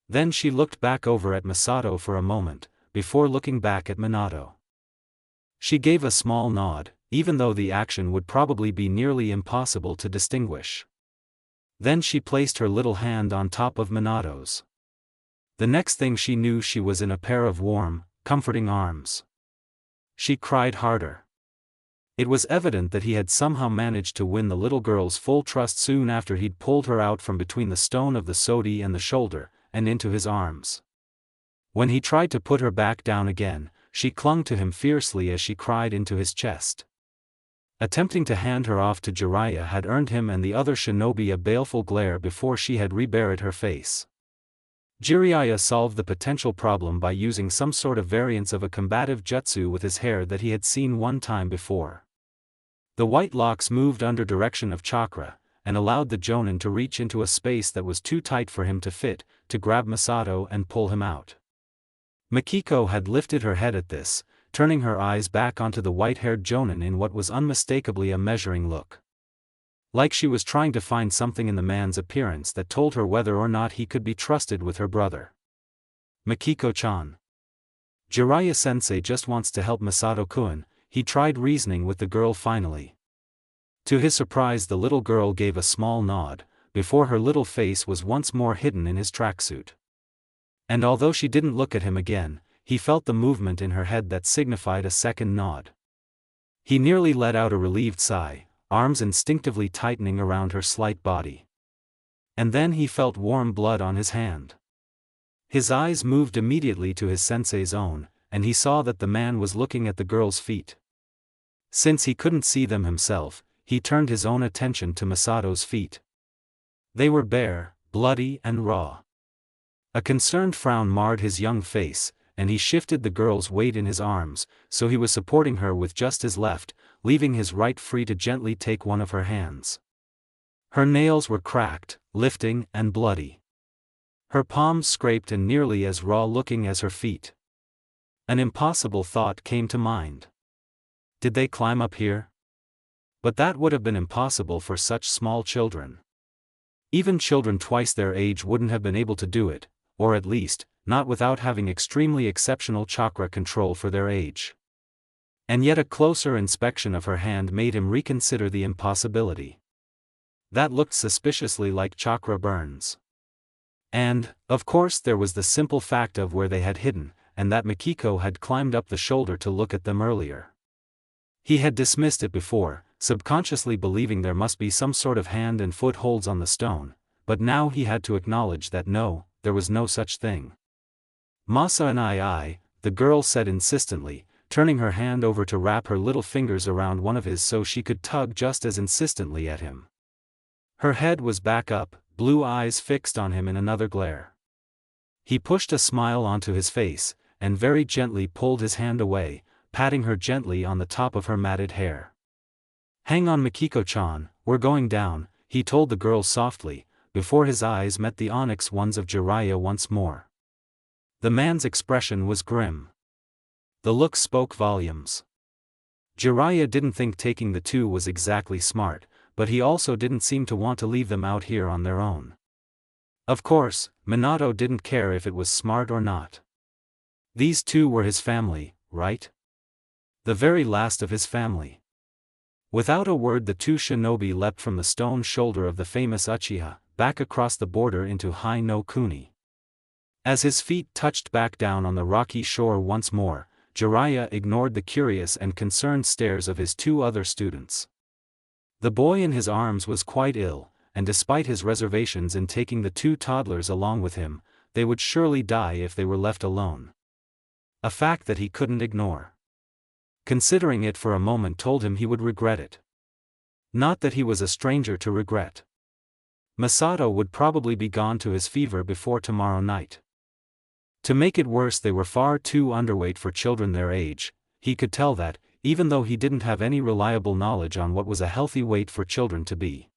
Then she looked back over at Masato for a moment, before looking back at Minato. She gave a small nod, even though the action would probably be nearly impossible to distinguish. Then she placed her little hand on top of Minato's. The next thing she knew, she was in a pair of warm, comforting arms. She cried harder. It was evident that he had somehow managed to win the little girl's full trust soon after he'd pulled her out from between the stone of the sodi and the shoulder, and into his arms. When he tried to put her back down again, she clung to him fiercely as she cried into his chest. Attempting to hand her off to Jiraiya had earned him and the other shinobi a baleful glare before she had reburied her face. Jiraiya solved the potential problem by using some sort of variance of a combative jutsu with his hair that he had seen one time before. The white locks moved under direction of chakra, and allowed the jonin to reach into a space that was too tight for him to fit, to grab Masato and pull him out. Mikiko had lifted her head at this, turning her eyes back onto the white-haired jonin in what was unmistakably a measuring look. Like she was trying to find something in the man's appearance that told her whether or not he could be trusted with her brother. Mikiko-chan. Jiraiya-sensei just wants to help Masato-kun, he tried reasoning with the girl finally. To his surprise, the little girl gave a small nod, before her little face was once more hidden in his tracksuit. And although she didn't look at him again, he felt the movement in her head that signified a second nod. He nearly let out a relieved sigh, arms instinctively tightening around her slight body. And then he felt warm blood on his hand. His eyes moved immediately to his sensei's own, and he saw that the man was looking at the girl's feet. Since he couldn't see them himself, he turned his own attention to Masato's feet. They were bare, bloody and raw. A concerned frown marred his young face, and he shifted the girl's weight in his arms, so he was supporting her with just his left, leaving his right free to gently take one of her hands. Her nails were cracked, lifting, and bloody. Her palms scraped and nearly as raw-looking as her feet. An impossible thought came to mind. Did they climb up here? But that would have been impossible for such small children. Even children twice their age wouldn't have been able to do it, or at least, not without having extremely exceptional chakra control for their age. And yet a closer inspection of her hand made him reconsider the impossibility. That looked suspiciously like chakra burns. And, of course, there was the simple fact of where they had hidden, and that Mikiko had climbed up the shoulder to look at them earlier. He had dismissed it before, subconsciously believing there must be some sort of hand and foot holds on the stone, but now he had to acknowledge that no, there was no such thing. Masa and I, the girl said insistently, turning her hand over to wrap her little fingers around one of his so she could tug just as insistently at him. Her head was back up, blue eyes fixed on him in another glare. He pushed a smile onto his face, and very gently pulled his hand away, patting her gently on the top of her matted hair. "Hang on, Mikiko-chan, we're going down," he told the girl softly, before his eyes met the onyx ones of Jiraiya once more. The man's expression was grim. The look spoke volumes. Jiraiya didn't think taking the two was exactly smart, but he also didn't seem to want to leave them out here on their own. Of course, Minato didn't care if it was smart or not. These two were his family, right? The very last of his family. Without a word, the two shinobi leapt from the stone shoulder of the famous Uchiha, back across the border into Hai no Kuni. As his feet touched back down on the rocky shore once more, Jiraiya ignored the curious and concerned stares of his two other students. The boy in his arms was quite ill, and despite his reservations in taking the two toddlers along with him, they would surely die if they were left alone. A fact that he couldn't ignore. Considering it for a moment told him he would regret it. Not that he was a stranger to regret. Masato would probably be gone to his fever before tomorrow night. To make it worse, they were far too underweight for children their age. He could tell that, even though he didn't have any reliable knowledge on what was a healthy weight for children to be.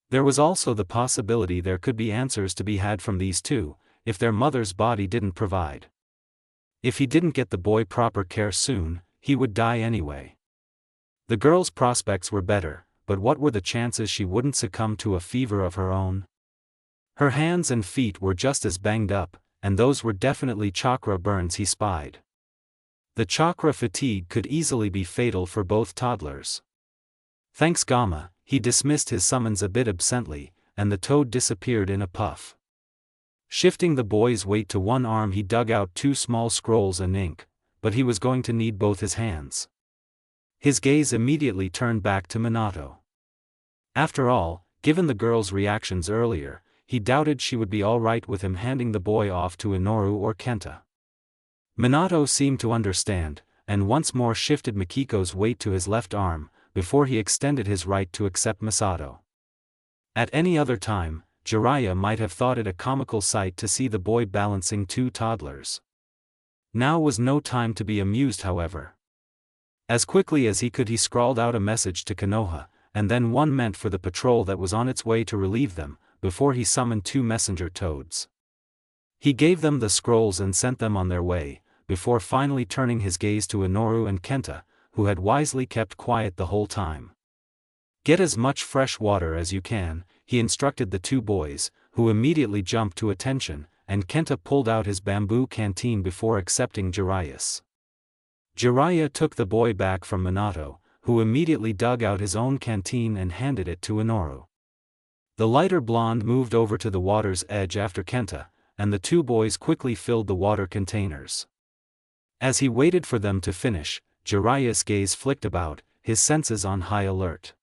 There was also the possibility there could be answers to be had from these two, if their mother's body didn't provide. If he didn't get the boy proper care soon, he would die anyway. The girl's prospects were better, but what were the chances she wouldn't succumb to a fever of her own? Her hands and feet were just as banged up, and those were definitely chakra burns he spied. The chakra fatigue could easily be fatal for both toddlers. Thanks Gamma, he dismissed his summons a bit absently, and the toad disappeared in a puff. Shifting the boy's weight to one arm, he dug out 2 small scrolls and ink, but he was going to need both his hands. His gaze immediately turned back to Minato. After all, given the girl's reactions earlier, he doubted she would be alright with him handing the boy off to Inoru or Kenta. Minato seemed to understand, and once more shifted Mikiko's weight to his left arm, before he extended his right to accept Masato. At any other time, Jiraiya might have thought it a comical sight to see the boy balancing 2 toddlers. Now was no time to be amused, however. As quickly as he could, he scrawled out a message to Konoha, and then one meant for the patrol that was on its way to relieve them, before he summoned 2 messenger toads. He gave them the scrolls and sent them on their way, before finally turning his gaze to Inoru and Kenta, who had wisely kept quiet the whole time. Get as much fresh water as you can, he instructed the 2 boys, who immediately jumped to attention, and Kenta pulled out his bamboo canteen before accepting Jiraiya's. Jiraiya took the boy back from Minato, who immediately dug out his own canteen and handed it to Inoru. The lighter blonde moved over to the water's edge after Kenta, and the 2 boys quickly filled the water containers. As he waited for them to finish, Jiraiya's gaze flicked about, his senses on high alert.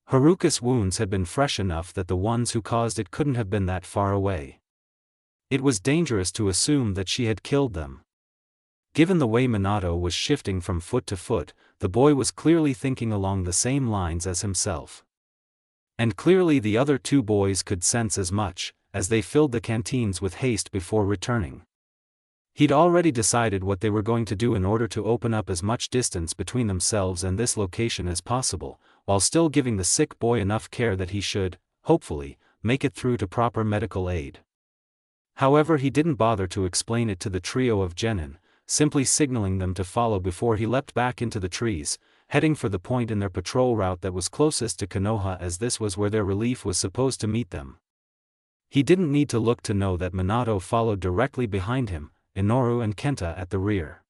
Haruka's wounds had been fresh enough that the ones who caused it couldn't have been that far away. It was dangerous to assume that she had killed them. Given the way Minato was shifting from foot to foot, the boy was clearly thinking along the same lines as himself. And clearly the other 2 boys could sense as much, as they filled the canteens with haste before returning. He'd already decided what they were going to do in order to open up as much distance between themselves and this location as possible, while still giving the sick boy enough care that he should, hopefully, make it through to proper medical aid. However, he didn't bother to explain it to the trio of genin, simply signaling them to follow before he leapt back into the trees, heading for the point in their patrol route that was closest to Konoha, as this was where their relief was supposed to meet them. He didn't need to look to know that Minato followed directly behind him, Inoru and Kenta at the rear.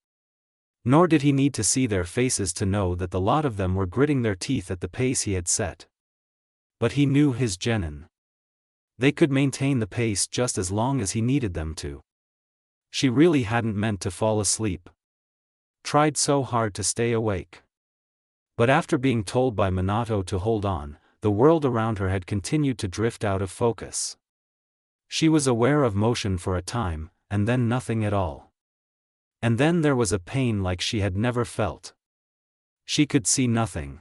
Nor did he need to see their faces to know that the lot of them were gritting their teeth at the pace he had set. But he knew his genin. They could maintain the pace just as long as he needed them to. She really hadn't meant to fall asleep. Tried so hard to stay awake. But after being told by Minato to hold on, the world around her had continued to drift out of focus. She was aware of motion for a time, and then nothing at all. And then there was a pain like she had never felt. She could see nothing.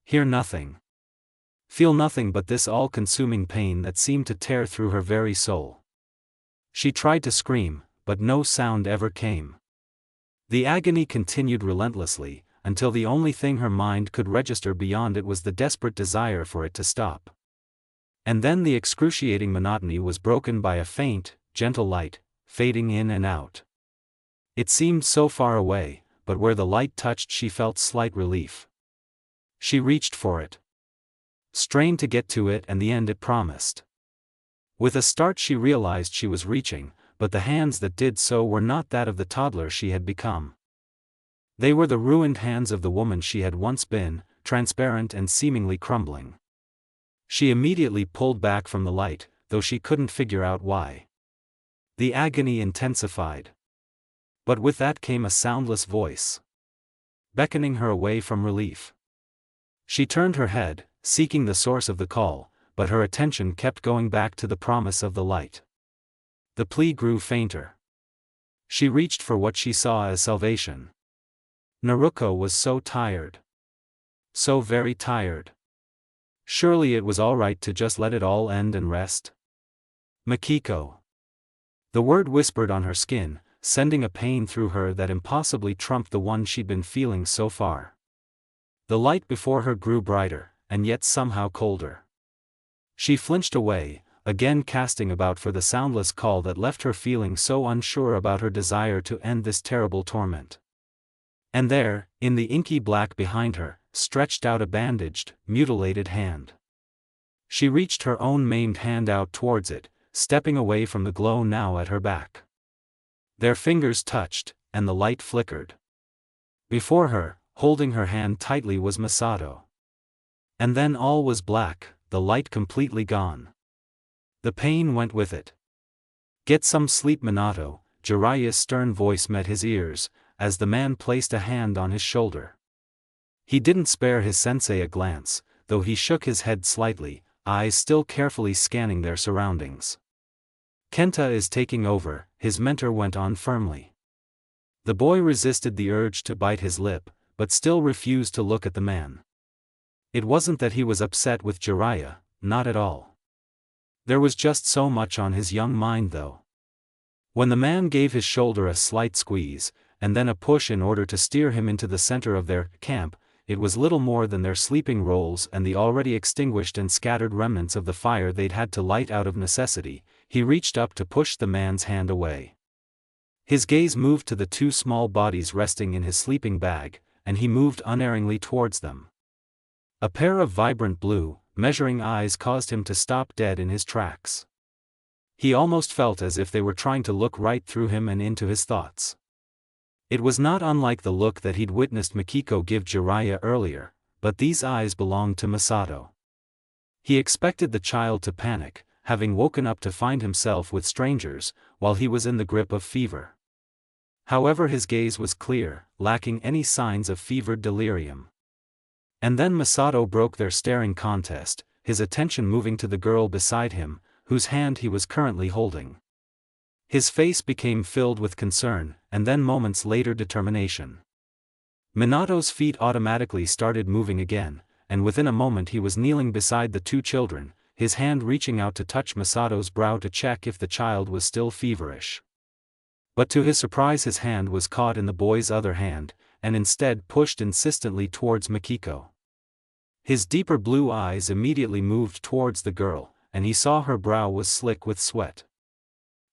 Hear nothing. Feel nothing but this all-consuming pain that seemed to tear through her very soul. She tried to scream, but no sound ever came. The agony continued relentlessly, until the only thing her mind could register beyond it was the desperate desire for it to stop. And then the excruciating monotony was broken by a faint, gentle light, fading in and out. It seemed so far away, but where the light touched she felt slight relief. She reached for it. Strained to get to it, and the end it promised. With a start she realized she was reaching, but the hands that did so were not that of the toddler she had become. They were the ruined hands of the woman she had once been, transparent and seemingly crumbling. She immediately pulled back from the light, though she couldn't figure out why. The agony intensified. But with that came a soundless voice, beckoning her away from relief. She turned her head, seeking the source of the call, but her attention kept going back to the promise of the light. The plea grew fainter. She reached for what she saw as salvation. Naruko was so tired. So very tired. Surely it was all right to just let it all end and rest. Mikiko. The word whispered on her skin, sending a pain through her that impossibly trumped the one she'd been feeling so far. The light before her grew brighter, and yet somehow colder. She flinched away, again casting about for the soundless call that left her feeling so unsure about her desire to end this terrible torment. And there, in the inky black behind her, stretched out a bandaged, mutilated hand. She reached her own maimed hand out towards it, stepping away from the glow now at her back. Their fingers touched, and the light flickered. Before her, holding her hand tightly, was Masato. And then all was black, the light completely gone. The pain went with it. "Get some sleep, Minato," Jiraiya's stern voice met his ears, as the man placed a hand on his shoulder. He didn't spare his sensei a glance, though he shook his head slightly, eyes still carefully scanning their surroundings. "Kenta is taking over," his mentor went on firmly. The boy resisted the urge to bite his lip, but still refused to look at the man. It wasn't that he was upset with Jiraiya, not at all. There was just so much on his young mind though. When the man gave his shoulder a slight squeeze, and then a push in order to steer him into the center of their camp, it was little more than their sleeping rolls and the already extinguished and scattered remnants of the fire they'd had to light out of necessity. He reached up to push the man's hand away. His gaze moved to the two small bodies resting in his sleeping bag, and he moved unerringly towards them. A pair of vibrant blue, measuring eyes caused him to stop dead in his tracks. He almost felt as if they were trying to look right through him and into his thoughts. It was not unlike the look that he'd witnessed Mikiko give Jiraiya earlier, but these eyes belonged to Masato. He expected the child to panic, having woken up to find himself with strangers, while he was in the grip of fever. However, his gaze was clear, lacking any signs of fevered delirium. And then Masato broke their staring contest, his attention moving to the girl beside him, whose hand he was currently holding. His face became filled with concern, and then moments later determination. Minato's feet automatically started moving again, and within a moment he was kneeling beside the two children, his hand reaching out to touch Masato's brow to check if the child was still feverish. But to his surprise his hand was caught in the boy's other hand, and instead pushed insistently towards Mikiko. His deeper blue eyes immediately moved towards the girl, and he saw her brow was slick with sweat.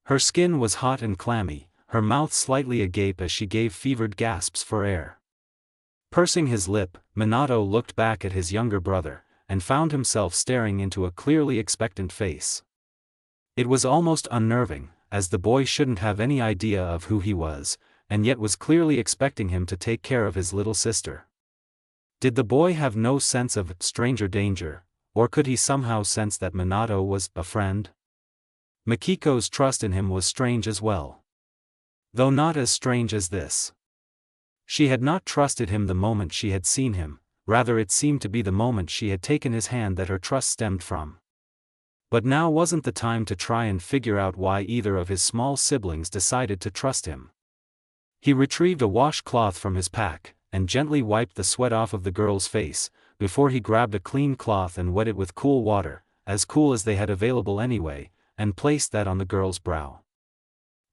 Her skin was hot and clammy, her mouth slightly agape as she gave fevered gasps for air. Pursing his lip, Minato looked back at his younger brother, and found himself staring into a clearly expectant face. It was almost unnerving, as the boy shouldn't have any idea of who he was, and yet was clearly expecting him to take care of his little sister. Did the boy have no sense of stranger danger, or could he somehow sense that Minato was a friend? Mikiko's trust in him was strange as well. Though not as strange as this. She had not trusted him the moment she had seen him, rather it seemed to be the moment she had taken his hand that her trust stemmed from. But now wasn't the time to try and figure out why either of his small siblings decided to trust him. He retrieved a washcloth from his pack, and gently wiped the sweat off of the girl's face, before he grabbed a clean cloth and wet it with cool water, as cool as they had available anyway, and placed that on the girl's brow.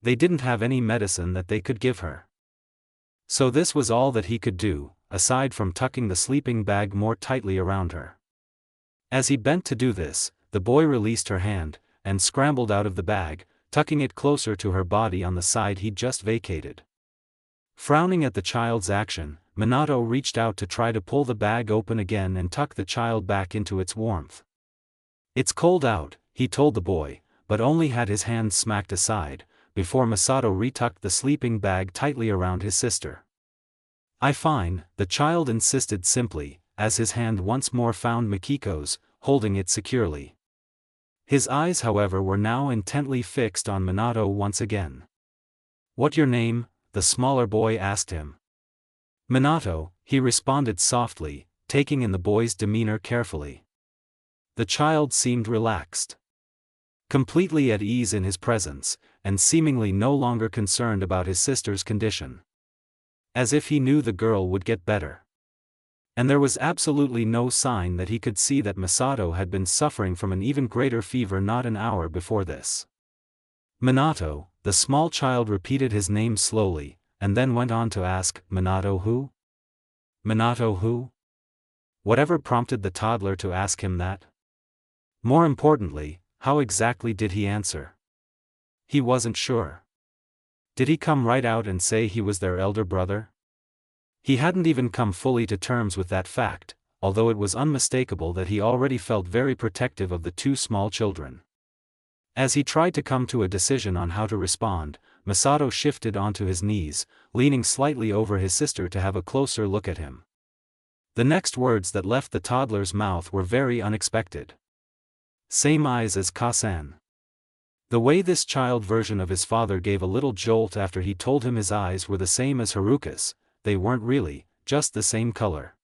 They didn't have any medicine that they could give her. So this was all that he could do, aside from tucking the sleeping bag more tightly around her. As he bent to do this, the boy released her hand, and scrambled out of the bag, tucking it closer to her body on the side he'd just vacated. Frowning at the child's action, Minato reached out to try to pull the bag open again and tuck the child back into its warmth. "It's cold out," he told the boy, but only had his hand smacked aside, before Masato retucked the sleeping bag tightly around his sister. Fine," the child insisted simply, as his hand once more found Mikiko's, holding it securely. His eyes however were now intently fixed on Minato once again. "What your name?" the smaller boy asked him. "Minato," he responded softly, taking in the boy's demeanor carefully. The child seemed relaxed. Completely at ease in his presence, and seemingly no longer concerned about his sister's condition. As if he knew the girl would get better. And there was absolutely no sign that he could see that Masato had been suffering from an even greater fever not an hour before this. "Minato," the small child repeated his name slowly, and then went on to ask, "Minato who? Minato who?" Whatever prompted the toddler to ask him that? More importantly, how exactly did he answer? He wasn't sure. Did he come right out and say he was their elder brother? He hadn't even come fully to terms with that fact, although it was unmistakable that he already felt very protective of the two small children. As he tried to come to a decision on how to respond, Masato shifted onto his knees, leaning slightly over his sister to have a closer look at him. The next words that left the toddler's mouth were very unexpected. Same eyes as Ka-san. The way this child version of his father gave a little jolt after he told him his eyes were the same as Haruka's, they weren't really, just the same color.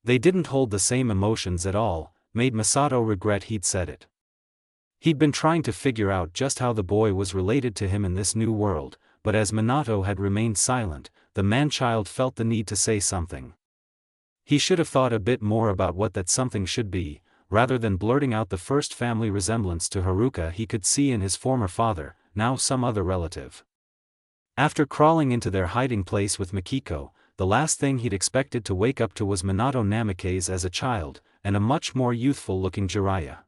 They didn't hold the same emotions at all, made Masato regret he'd said it. He'd been trying to figure out just how the boy was related to him in this new world, but as Minato had remained silent, the man-child felt the need to say something. He should have thought a bit more about what that something should be, rather than blurting out the first family resemblance to Haruka he could see in his former father, now some other relative. After crawling into their hiding place with Mikiko, the last thing he'd expected to wake up to was Minato Namikaze as a child, and a much more youthful-looking Jiraiya.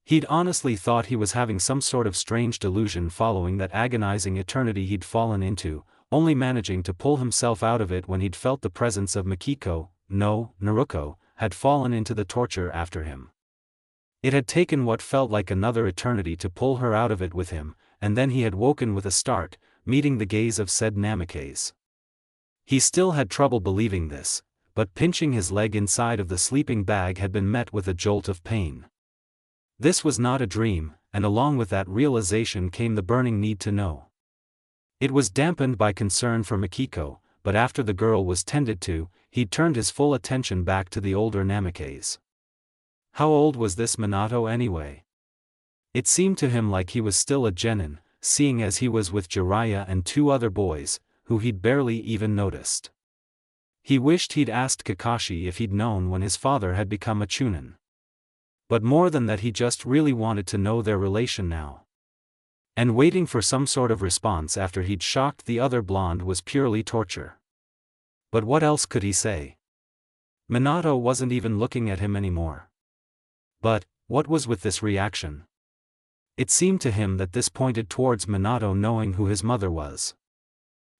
He'd honestly thought he was having some sort of strange delusion following that agonizing eternity he'd fallen into, only managing to pull himself out of it when he'd felt the presence of Mikiko, no, Naruko, had fallen into the torture after him. It had taken what felt like another eternity to pull her out of it with him, and then he had woken with a start, meeting the gaze of said Namikaze. He still had trouble believing this, but pinching his leg inside of the sleeping bag had been met with a jolt of pain. This was not a dream, and along with that realization came the burning need to know. It was dampened by concern for Mikiko, but after the girl was tended to, he turned his full attention back to the older Namikaze. How old was this Minato anyway? It seemed to him like he was still a genin, seeing as he was with Jiraiya and two other boys, who he'd barely even noticed. He wished he'd asked Kakashi if he'd known when his father had become a chunin. But more than that, he just really wanted to know their relation now. And waiting for some sort of response after he'd shocked the other blonde was purely torture. But what else could he say? Minato wasn't even looking at him anymore. But, what was with this reaction? It seemed to him that this pointed towards Minato knowing who his mother was.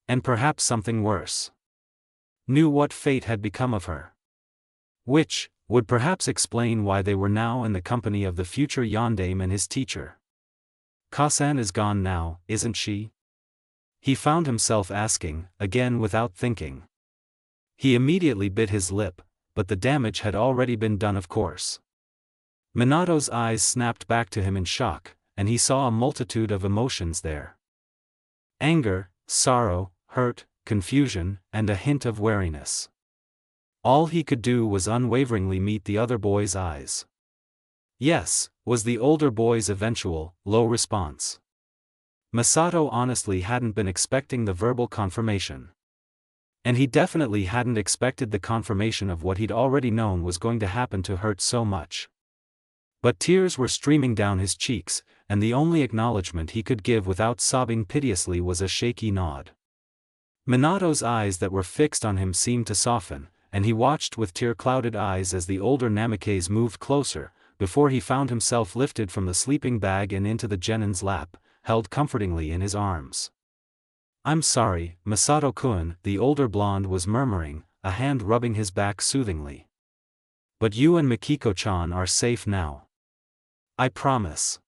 And perhaps something worse. Knew what fate had become of her. Which would perhaps explain why they were now in the company of the future yondaime and his teacher. Ka-san is gone now, isn't she? He found himself asking, again without thinking. He immediately bit his lip, but the damage had already been done, of course. Minato's eyes snapped back to him in shock, and he saw a multitude of emotions there. Anger, sorrow, hurt, confusion, and a hint of wariness. All he could do was unwaveringly meet the other boy's eyes. Yes, was the older boy's eventual, low response. Masato honestly hadn't been expecting the verbal confirmation. And he definitely hadn't expected the confirmation of what he'd already known was going to happen to hurt so much. But tears were streaming down his cheeks, and the only acknowledgement he could give without sobbing piteously was a shaky nod. Minato's eyes that were fixed on him seemed to soften, and he watched with tear-clouded eyes as the older Namikaze moved closer, before he found himself lifted from the sleeping bag and into the genin's lap, held comfortingly in his arms. "I'm sorry, Masato-kun," the older blonde was murmuring, a hand rubbing his back soothingly. "But you and Mikiko-chan are safe now. I promise."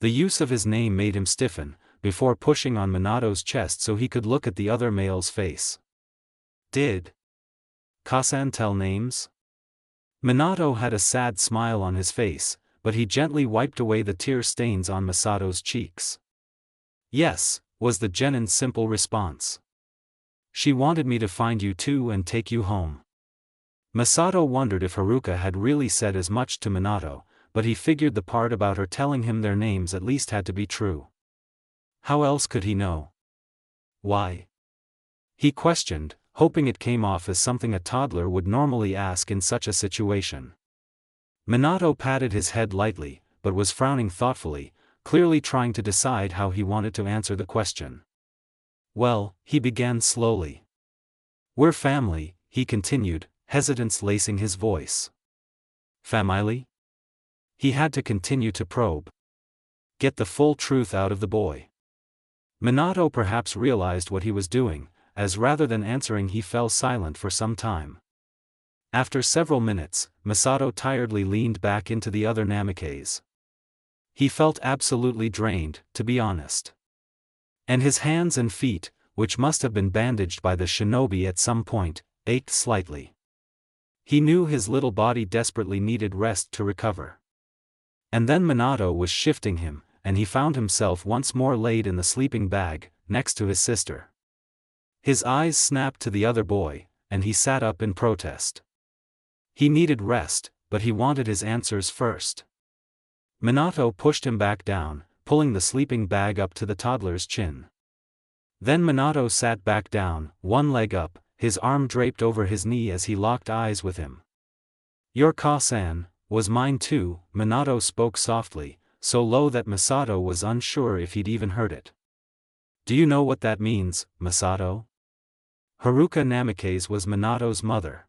The use of his name made him stiffen, before pushing on Minato's chest so he could look at the other male's face. "Did Ka-san tell names?" Minato had a sad smile on his face, but he gently wiped away the tear stains on Masato's cheeks. "Yes," was the genin's simple response. "She wanted me to find you too and take you home." Masato wondered if Haruka had really said as much to Minato, but he figured the part about her telling him their names at least had to be true. How else could he know? "Why?" he questioned, hoping it came off as something a toddler would normally ask in such a situation. Minato patted his head lightly, but was frowning thoughtfully, clearly trying to decide how he wanted to answer the question. "Well," he began slowly. "We're family," he continued, hesitance lacing his voice. "Family?" He had to continue to probe. Get the full truth out of the boy. Minato perhaps realized what he was doing, as rather than answering he fell silent for some time. After several minutes, Masato tiredly leaned back into the other Namikaze. He felt absolutely drained, to be honest. And his hands and feet, which must have been bandaged by the shinobi at some point, ached slightly. He knew his little body desperately needed rest to recover. And then Minato was shifting him, and he found himself once more laid in the sleeping bag, next to his sister. His eyes snapped to the other boy, and he sat up in protest. He needed rest, but he wanted his answers first. Minato pushed him back down, pulling the sleeping bag up to the toddler's chin. Then Minato sat back down, one leg up, his arm draped over his knee as he locked eyes with him. "Your Ka-san was mine too," Minato spoke softly, so low that Masato was unsure if he'd even heard it. "Do you know what that means, Masato?" Haruka Namikaze was Minato's mother.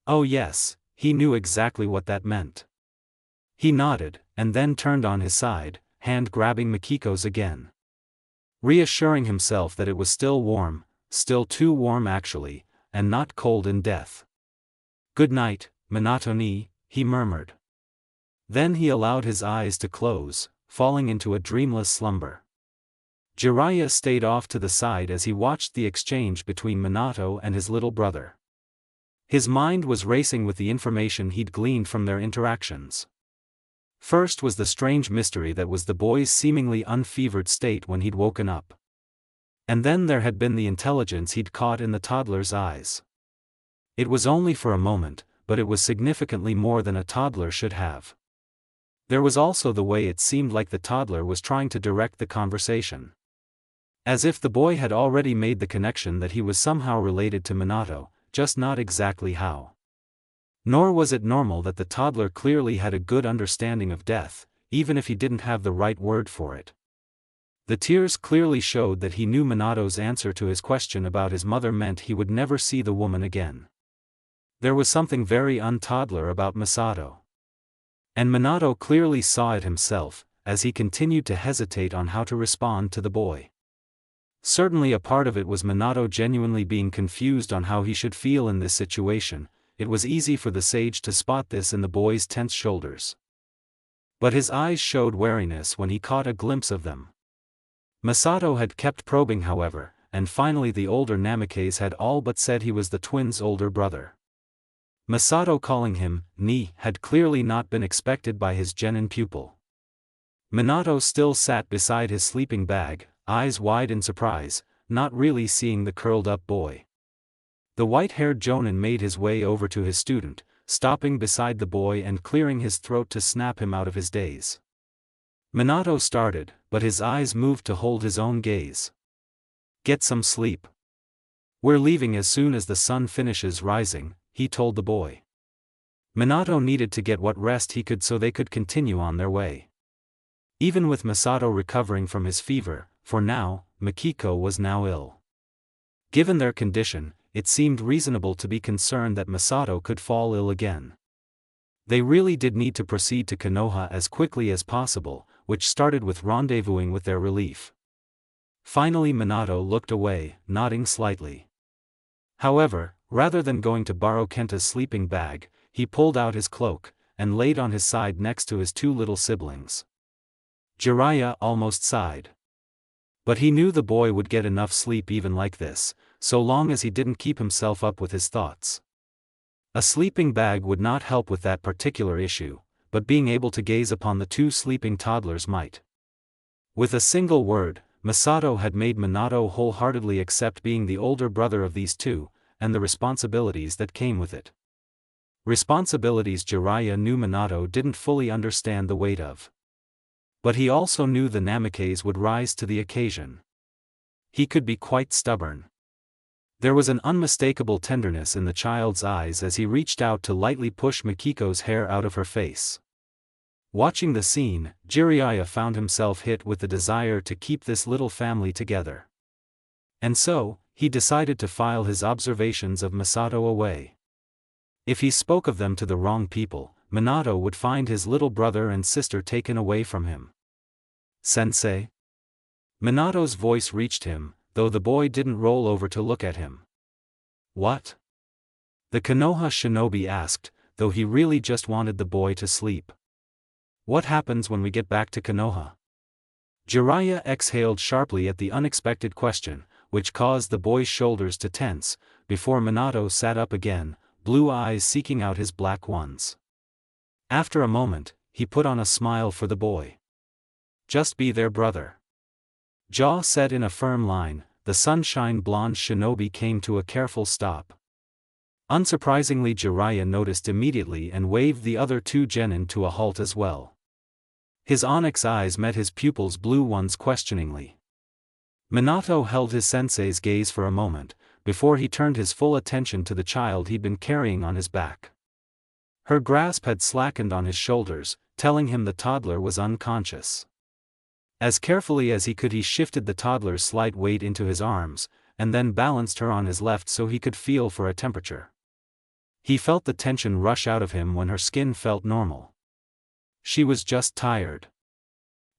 Oh yes, he knew exactly what that meant. He nodded, and then turned on his side, hand grabbing Mikiko's again. Reassuring himself that it was still warm, still too warm actually, and not cold in death. "Good night, Minato-ni," he murmured. Then he allowed his eyes to close, falling into a dreamless slumber. Jiraiya stayed off to the side as he watched the exchange between Minato and his little brother. His mind was racing with the information he'd gleaned from their interactions. First was the strange mystery that was the boy's seemingly unfevered state when he'd woken up. And then there had been the intelligence he'd caught in the toddler's eyes. It was only for a moment, but it was significantly more than a toddler should have. There was also the way it seemed like the toddler was trying to direct the conversation. As if the boy had already made the connection that he was somehow related to Minato, just not exactly how. Nor was it normal that the toddler clearly had a good understanding of death, even if he didn't have the right word for it. The tears clearly showed that he knew Minato's answer to his question about his mother meant he would never see the woman again. There was something very un-toddler about Masato. And Minato clearly saw it himself, as he continued to hesitate on how to respond to the boy. Certainly a part of it was Minato genuinely being confused on how he should feel in this situation. It was easy for the sage to spot this in the boy's tense shoulders. But his eyes showed wariness when he caught a glimpse of them. Masato had kept probing however, and finally the older Namikaze had all but said he was the twins' older brother. Masato calling him "ni" had clearly not been expected by his genin pupil. Minato still sat beside his sleeping bag, eyes wide in surprise, not really seeing the curled-up boy. The white-haired jonin made his way over to his student, stopping beside the boy and clearing his throat to snap him out of his daze. Minato started, but his eyes moved to hold his own gaze. "Get some sleep. We're leaving as soon as the sun finishes rising," he told the boy. Minato needed to get what rest he could so they could continue on their way. Even with Masato recovering from his fever, for now, Mikiko was now ill. Given their condition, it seemed reasonable to be concerned that Masato could fall ill again. They really did need to proceed to Konoha as quickly as possible, which started with rendezvousing with their relief. Finally Minato looked away, nodding slightly. However, rather than going to borrow Kenta's sleeping bag, he pulled out his cloak, and laid on his side next to his two little siblings. Jiraiya almost sighed. But he knew the boy would get enough sleep even like this, so long as he didn't keep himself up with his thoughts. A sleeping bag would not help with that particular issue, but being able to gaze upon the two sleeping toddlers might. With a single word, Masato had made Minato wholeheartedly accept being the older brother of these two, and the responsibilities that came with it. Responsibilities Jiraiya knew Minato didn't fully understand the weight of. But he also knew the Namikaze would rise to the occasion. He could be quite stubborn. There was an unmistakable tenderness in the child's eyes as he reached out to lightly push Mikiko's hair out of her face. Watching the scene, Jiraiya found himself hit with the desire to keep this little family together. And so, he decided to file his observations of Masato away. If he spoke of them to the wrong people, Minato would find his little brother and sister taken away from him. "Sensei?" Minato's voice reached him, though the boy didn't roll over to look at him. "What?" the Konoha shinobi asked, though he really just wanted the boy to sleep. "What happens when we get back to Konoha?" Jiraiya exhaled sharply at the unexpected question, which caused the boy's shoulders to tense, before Minato sat up again, blue eyes seeking out his black ones. After a moment, he put on a smile for the boy. Just be their brother. Jaw said in a firm line. The sunshine blonde shinobi came to a careful stop. Unsurprisingly, Jiraiya noticed immediately and waved the other two genin to a halt as well. His onyx eyes met his pupil's blue ones questioningly. Minato held his sensei's gaze for a moment, before he turned his full attention to the child he'd been carrying on his back. Her grasp had slackened on his shoulders, telling him the toddler was unconscious. As carefully as he could, he shifted the toddler's slight weight into his arms, and then balanced her on his left so he could feel for a temperature. He felt the tension rush out of him when her skin felt normal. She was just tired.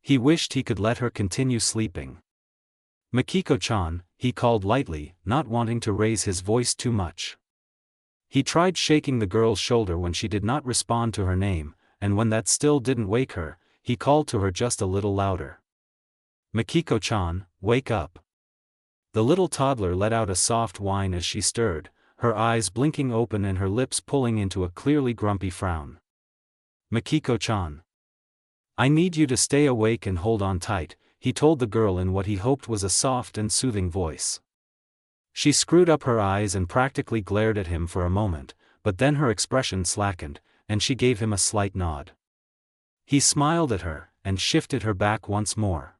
He wished he could let her continue sleeping. Makiko-chan, he called lightly, not wanting to raise his voice too much. He tried shaking the girl's shoulder when she did not respond to her name, and when that still didn't wake her, he called to her just a little louder. Makiko-chan, wake up. The little toddler let out a soft whine as she stirred, her eyes blinking open and her lips pulling into a clearly grumpy frown. Makiko-chan. I need you to stay awake and hold on tight, he told the girl in what he hoped was a soft and soothing voice. She screwed up her eyes and practically glared at him for a moment, but then her expression slackened, and she gave him a slight nod. He smiled at her, and shifted her back once more.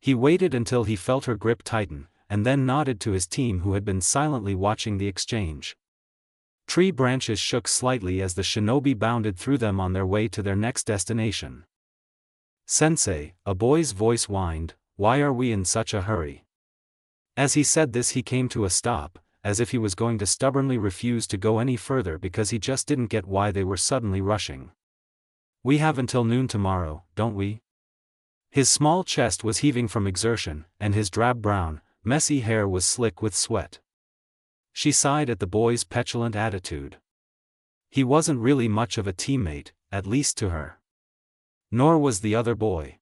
He waited until he felt her grip tighten, and then nodded to his team who had been silently watching the exchange. Tree branches shook slightly as the shinobi bounded through them on their way to their next destination. Sensei, a boy's voice whined, why are we in such a hurry? As he said this, he came to a stop, as if he was going to stubbornly refuse to go any further because he just didn't get why they were suddenly rushing. We have until noon tomorrow, don't we? His small chest was heaving from exertion, and his drab brown, messy hair was slick with sweat. She sighed at the boy's petulant attitude. He wasn't really much of a teammate, at least to her. Nor was the other boy.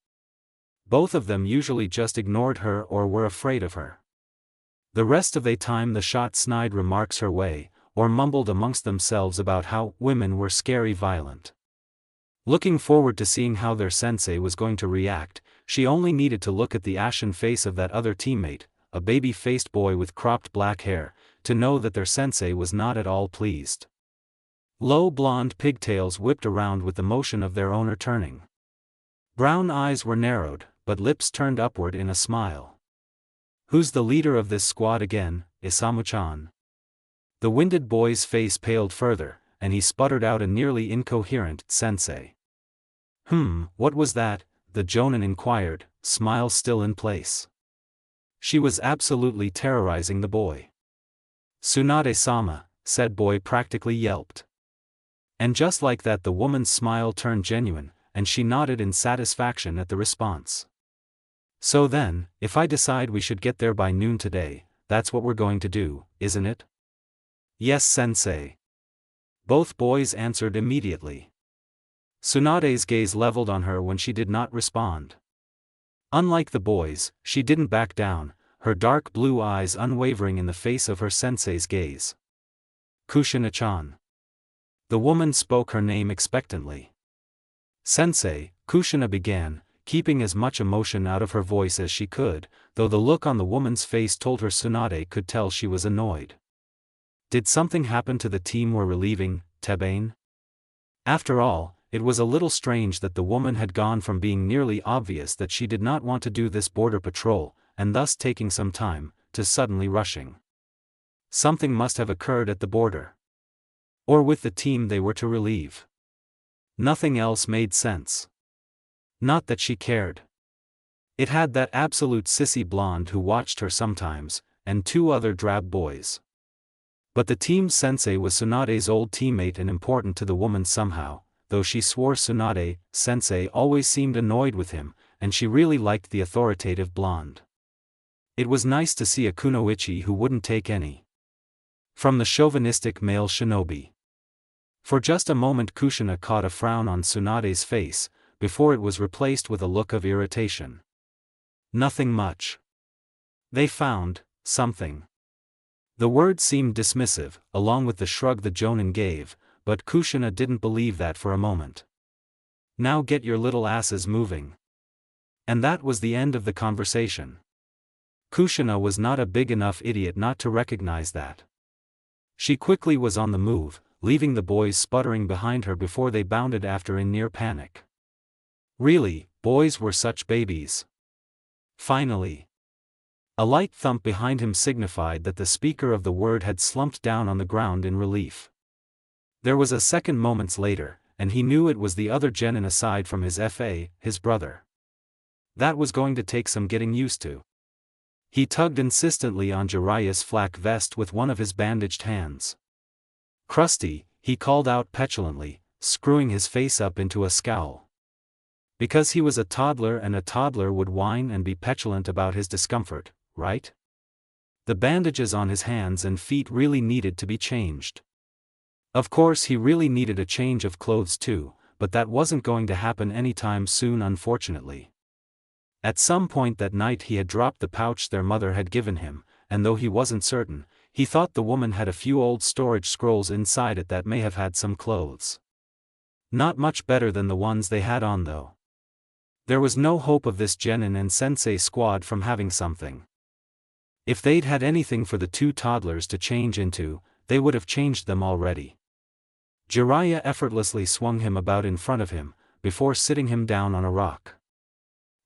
Both of them usually just ignored her or were afraid of her. The rest of the time the shot snide remarks her way, or mumbled amongst themselves about how women were scary violent. Looking forward to seeing how their sensei was going to react, she only needed to look at the ashen face of that other teammate, a baby-faced boy with cropped black hair, to know that their sensei was not at all pleased. Low blonde pigtails whipped around with the motion of their owner turning. Brown eyes were narrowed, but lips turned upward in a smile. Who's the leader of this squad again, Isamu-chan? The winded boy's face paled further, and he sputtered out a nearly incoherent sensei. What was that? The jonin inquired, smile still in place. She was absolutely terrorizing the boy. Tsunade-sama, said boy practically yelped. And just like that the woman's smile turned genuine, and she nodded in satisfaction at the response. So then, if I decide we should get there by noon today, that's what we're going to do, isn't it? Yes, sensei. Both boys answered immediately. Tsunade's gaze leveled on her when she did not respond. Unlike the boys, she didn't back down, her dark blue eyes unwavering in the face of her sensei's gaze. Kushina-chan. The woman spoke her name expectantly. Sensei, Kushina began, keeping as much emotion out of her voice as she could, though the look on the woman's face told her Tsunade could tell she was annoyed. Did something happen to the team we're relieving, Tebane? After all, it was a little strange that the woman had gone from being nearly obvious that she did not want to do this border patrol, and thus taking some time, to suddenly rushing. Something must have occurred at the border. Or with the team they were to relieve. Nothing else made sense. Not that she cared. It had that absolute sissy blonde who watched her sometimes, and two other drab boys. But the team's sensei was Tsunade's old teammate and important to the woman somehow, though she swore Tsunade-sensei always seemed annoyed with him, and she really liked the authoritative blonde. It was nice to see a kunoichi who wouldn't take any from the chauvinistic male shinobi. For just a moment Kushina caught a frown on Tsunade's face, before it was replaced with a look of irritation. Nothing much. They found something. The word seemed dismissive, along with the shrug the jonin gave, but Kushina didn't believe that for a moment. Now get your little asses moving. And that was the end of the conversation. Kushina was not a big enough idiot not to recognize that. She quickly was on the move, leaving the boys sputtering behind her before they bounded after in near panic. Really, boys were such babies. Finally. A light thump behind him signified that the speaker of the word had slumped down on the ground in relief. There was a second moments later, and he knew it was the other genin aside from his FA, his brother. That was going to take some getting used to. He tugged insistently on Jiraiya's flak vest with one of his bandaged hands. Krusty, he called out petulantly, screwing his face up into a scowl. Because he was a toddler and a toddler would whine and be petulant about his discomfort, right? The bandages on his hands and feet really needed to be changed. Of course he really needed a change of clothes too, but that wasn't going to happen anytime soon unfortunately. At some point that night he had dropped the pouch their mother had given him, and though he wasn't certain, he thought the woman had a few old storage scrolls inside it that may have had some clothes. Not much better than the ones they had on though. There was no hope of this genin and sensei squad from having something. If they'd had anything for the two toddlers to change into, they would have changed them already. Jiraiya effortlessly swung him about in front of him, before sitting him down on a rock.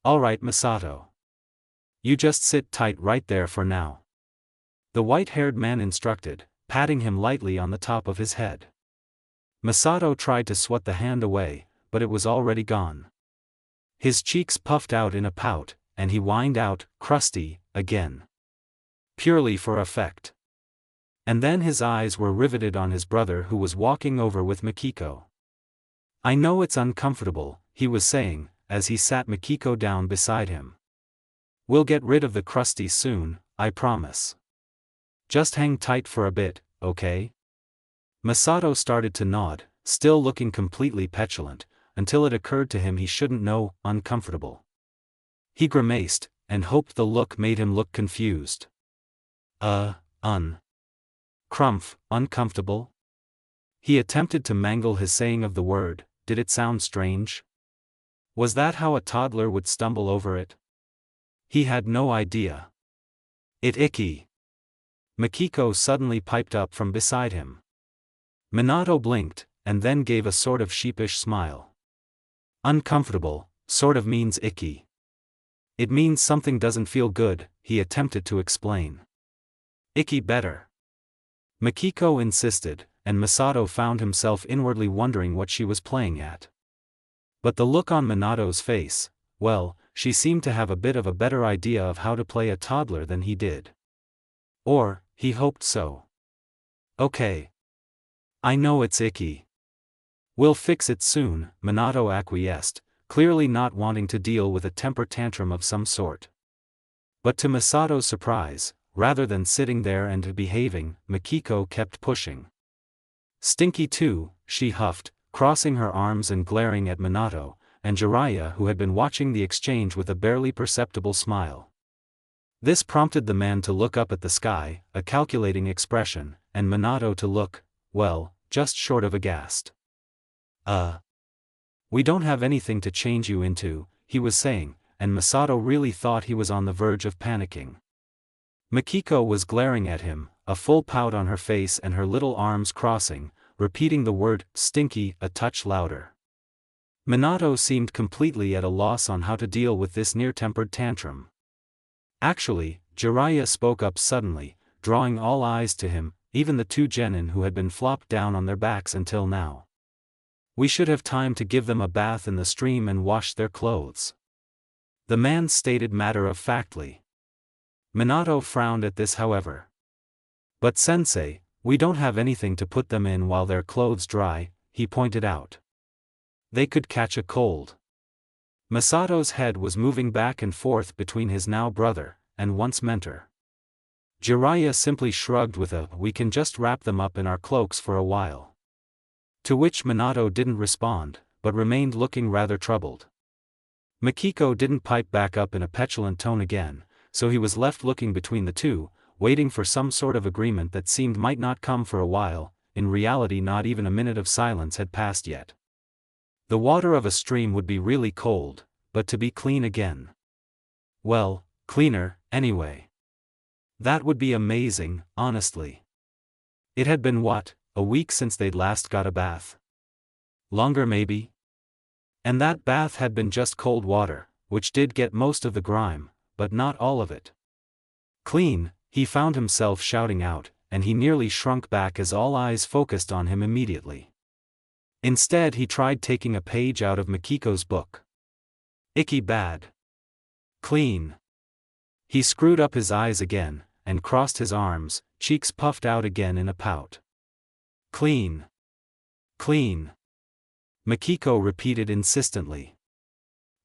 Alright Masato. You just sit tight right there for now. The white-haired man instructed, patting him lightly on the top of his head. Masato tried to swat the hand away, but it was already gone. His cheeks puffed out in a pout, and he whined out, "Krusty," again. Purely for effect. And then his eyes were riveted on his brother who was walking over with Mikiko. I know it's uncomfortable, he was saying, as he sat Mikiko down beside him. We'll get rid of the Krusty soon, I promise. Just hang tight for a bit, okay? Masato started to nod, still looking completely petulant, until it occurred to him he shouldn't know, uncomfortable. He grimaced, and hoped the look made him look confused. Crumph, uncomfortable? He attempted to mangle his saying of the word. Did it sound strange? Was that how a toddler would stumble over it? He had no idea. It icky. Mikiko suddenly piped up from beside him. Minato blinked, and then gave a sort of sheepish smile. Uncomfortable, sort of means icky. It means something doesn't feel good, he attempted to explain. Icky better. Mikiko insisted, and Masato found himself inwardly wondering what she was playing at. But the look on Minato's face, well, she seemed to have a bit of a better idea of how to play a toddler than he did. Or, he hoped so. Okay. I know it's icky. We'll fix it soon, Minato acquiesced, clearly not wanting to deal with a temper tantrum of some sort. But to Masato's surprise, rather than sitting there and behaving, Mikiko kept pushing. Stinky too, she huffed, crossing her arms and glaring at Minato, and Jiraiya who had been watching the exchange with a barely perceptible smile. This prompted the man to look up at the sky, a calculating expression, and Minato to look, well, just short of aghast. We don't have anything to change you into, he was saying, and Masato really thought he was on the verge of panicking. Mikiko was glaring at him, a full pout on her face and her little arms crossing, repeating the word, stinky, a touch louder. Minato seemed completely at a loss on how to deal with this near-tempered tantrum. Actually, Jiraiya spoke up suddenly, drawing all eyes to him, even the two genin who had been flopped down on their backs until now. We should have time to give them a bath in the stream and wash their clothes. The man stated matter-of-factly. Minato frowned at this however. But sensei, we don't have anything to put them in while their clothes dry, he pointed out. They could catch a cold. Masato's head was moving back and forth between his now brother, and once mentor. Jiraiya simply shrugged with a, we can just wrap them up in our cloaks for a while. To which Minato didn't respond, but remained looking rather troubled. Makiko didn't pipe back up in a petulant tone again, so he was left looking between the two, waiting for some sort of agreement that seemed might not come for a while. In reality, not even a minute of silence had passed yet. The water of a stream would be really cold, but to be clean again. Well, cleaner, anyway. That would be amazing, honestly. It had been what, a week since they'd last got a bath? Longer maybe? And that bath had been just cold water, which did get most of the grime, but not all of it. Clean, he found himself shouting out, and he nearly shrunk back as all eyes focused on him immediately. Instead, he tried taking a page out of Makiko's book. Icky bad. Clean. He screwed up his eyes again, and crossed his arms, cheeks puffed out again in a pout. Clean. Clean. Makiko repeated insistently.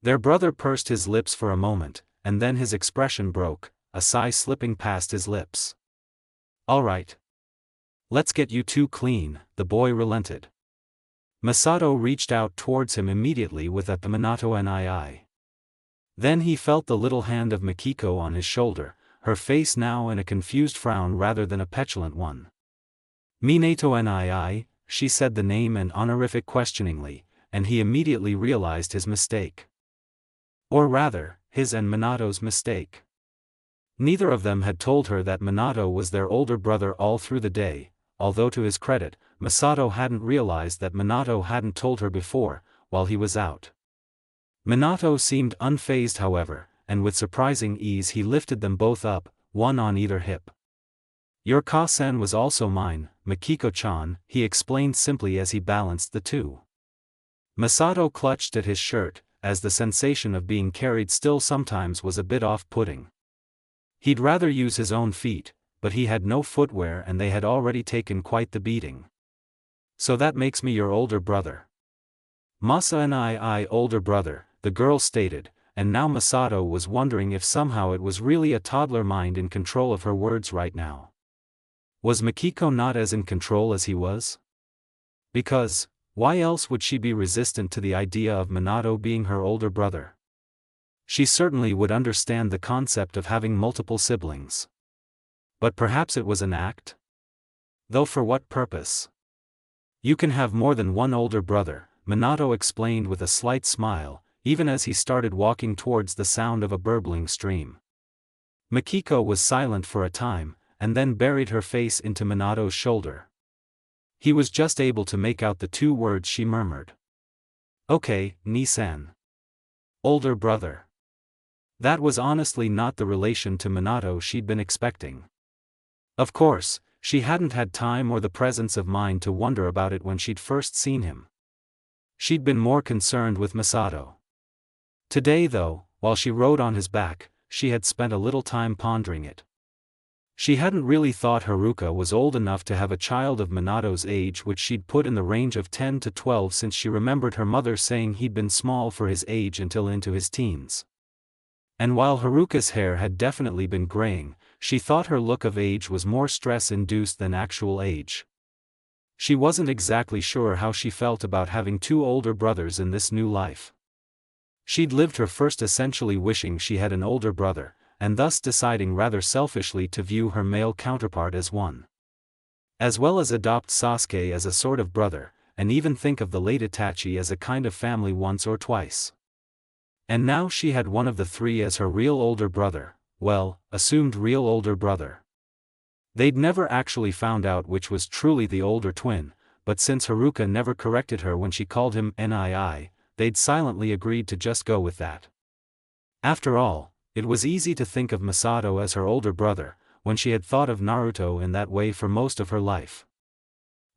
Their brother pursed his lips for a moment, and then his expression broke, a sigh slipping past his lips. All right. Let's get you two clean, the boy relented. Masato reached out towards him immediately with a Minato nii. Then he felt the little hand of Makiko on his shoulder, her face now in a confused frown rather than a petulant one. Minato nii, she said the name and honorific questioningly, and he immediately realized his mistake. Or rather, his and Minato's mistake. Neither of them had told her that Minato was their older brother all through the day, although to his credit, Masato hadn't realized that Minato hadn't told her before, while he was out. Minato seemed unfazed however, and with surprising ease he lifted them both up, one on either hip. Your Ka-sen was also mine, Makiko-chan, he explained simply as he balanced the two. Masato clutched at his shirt, as the sensation of being carried still sometimes was a bit off-putting. He'd rather use his own feet, but he had no footwear and they had already taken quite the beating. So that makes me your older brother. Masa nii older brother, the girl stated, and now Masato was wondering if somehow it was really a toddler mind in control of her words right now. Was Makiko not as in control as he was? Because, why else would she be resistant to the idea of Minato being her older brother? She certainly would understand the concept of having multiple siblings. But perhaps it was an act? Though for what purpose? You can have more than one older brother, Minato explained with a slight smile, even as he started walking towards the sound of a burbling stream. Makiko was silent for a time, and then buried her face into Minato's shoulder. He was just able to make out the two words she murmured. Okay, Ni-san. Older brother. That was honestly not the relation to Minato she'd been expecting. Of course, she hadn't had time or the presence of mind to wonder about it when she'd first seen him. She'd been more concerned with Masato. Today though, while she rode on his back, she had spent a little time pondering it. She hadn't really thought Haruka was old enough to have a child of Minato's age, which she'd put in the range of 10 to 12 since she remembered her mother saying he'd been small for his age until into his teens. And while Haruka's hair had definitely been graying, she thought her look of age was more stress-induced than actual age. She wasn't exactly sure how she felt about having two older brothers in this new life. She'd lived her first essentially wishing she had an older brother, and thus deciding rather selfishly to view her male counterpart as one. As well as adopt Sasuke as a sort of brother, and even think of the late Itachi as a kind of family once or twice. And now she had one of the three as her real older brother, well, assumed real older brother. They'd never actually found out which was truly the older twin, but since Haruka never corrected her when she called him Nii, they'd silently agreed to just go with that. After all, it was easy to think of Masato as her older brother, when she had thought of Naruto in that way for most of her life.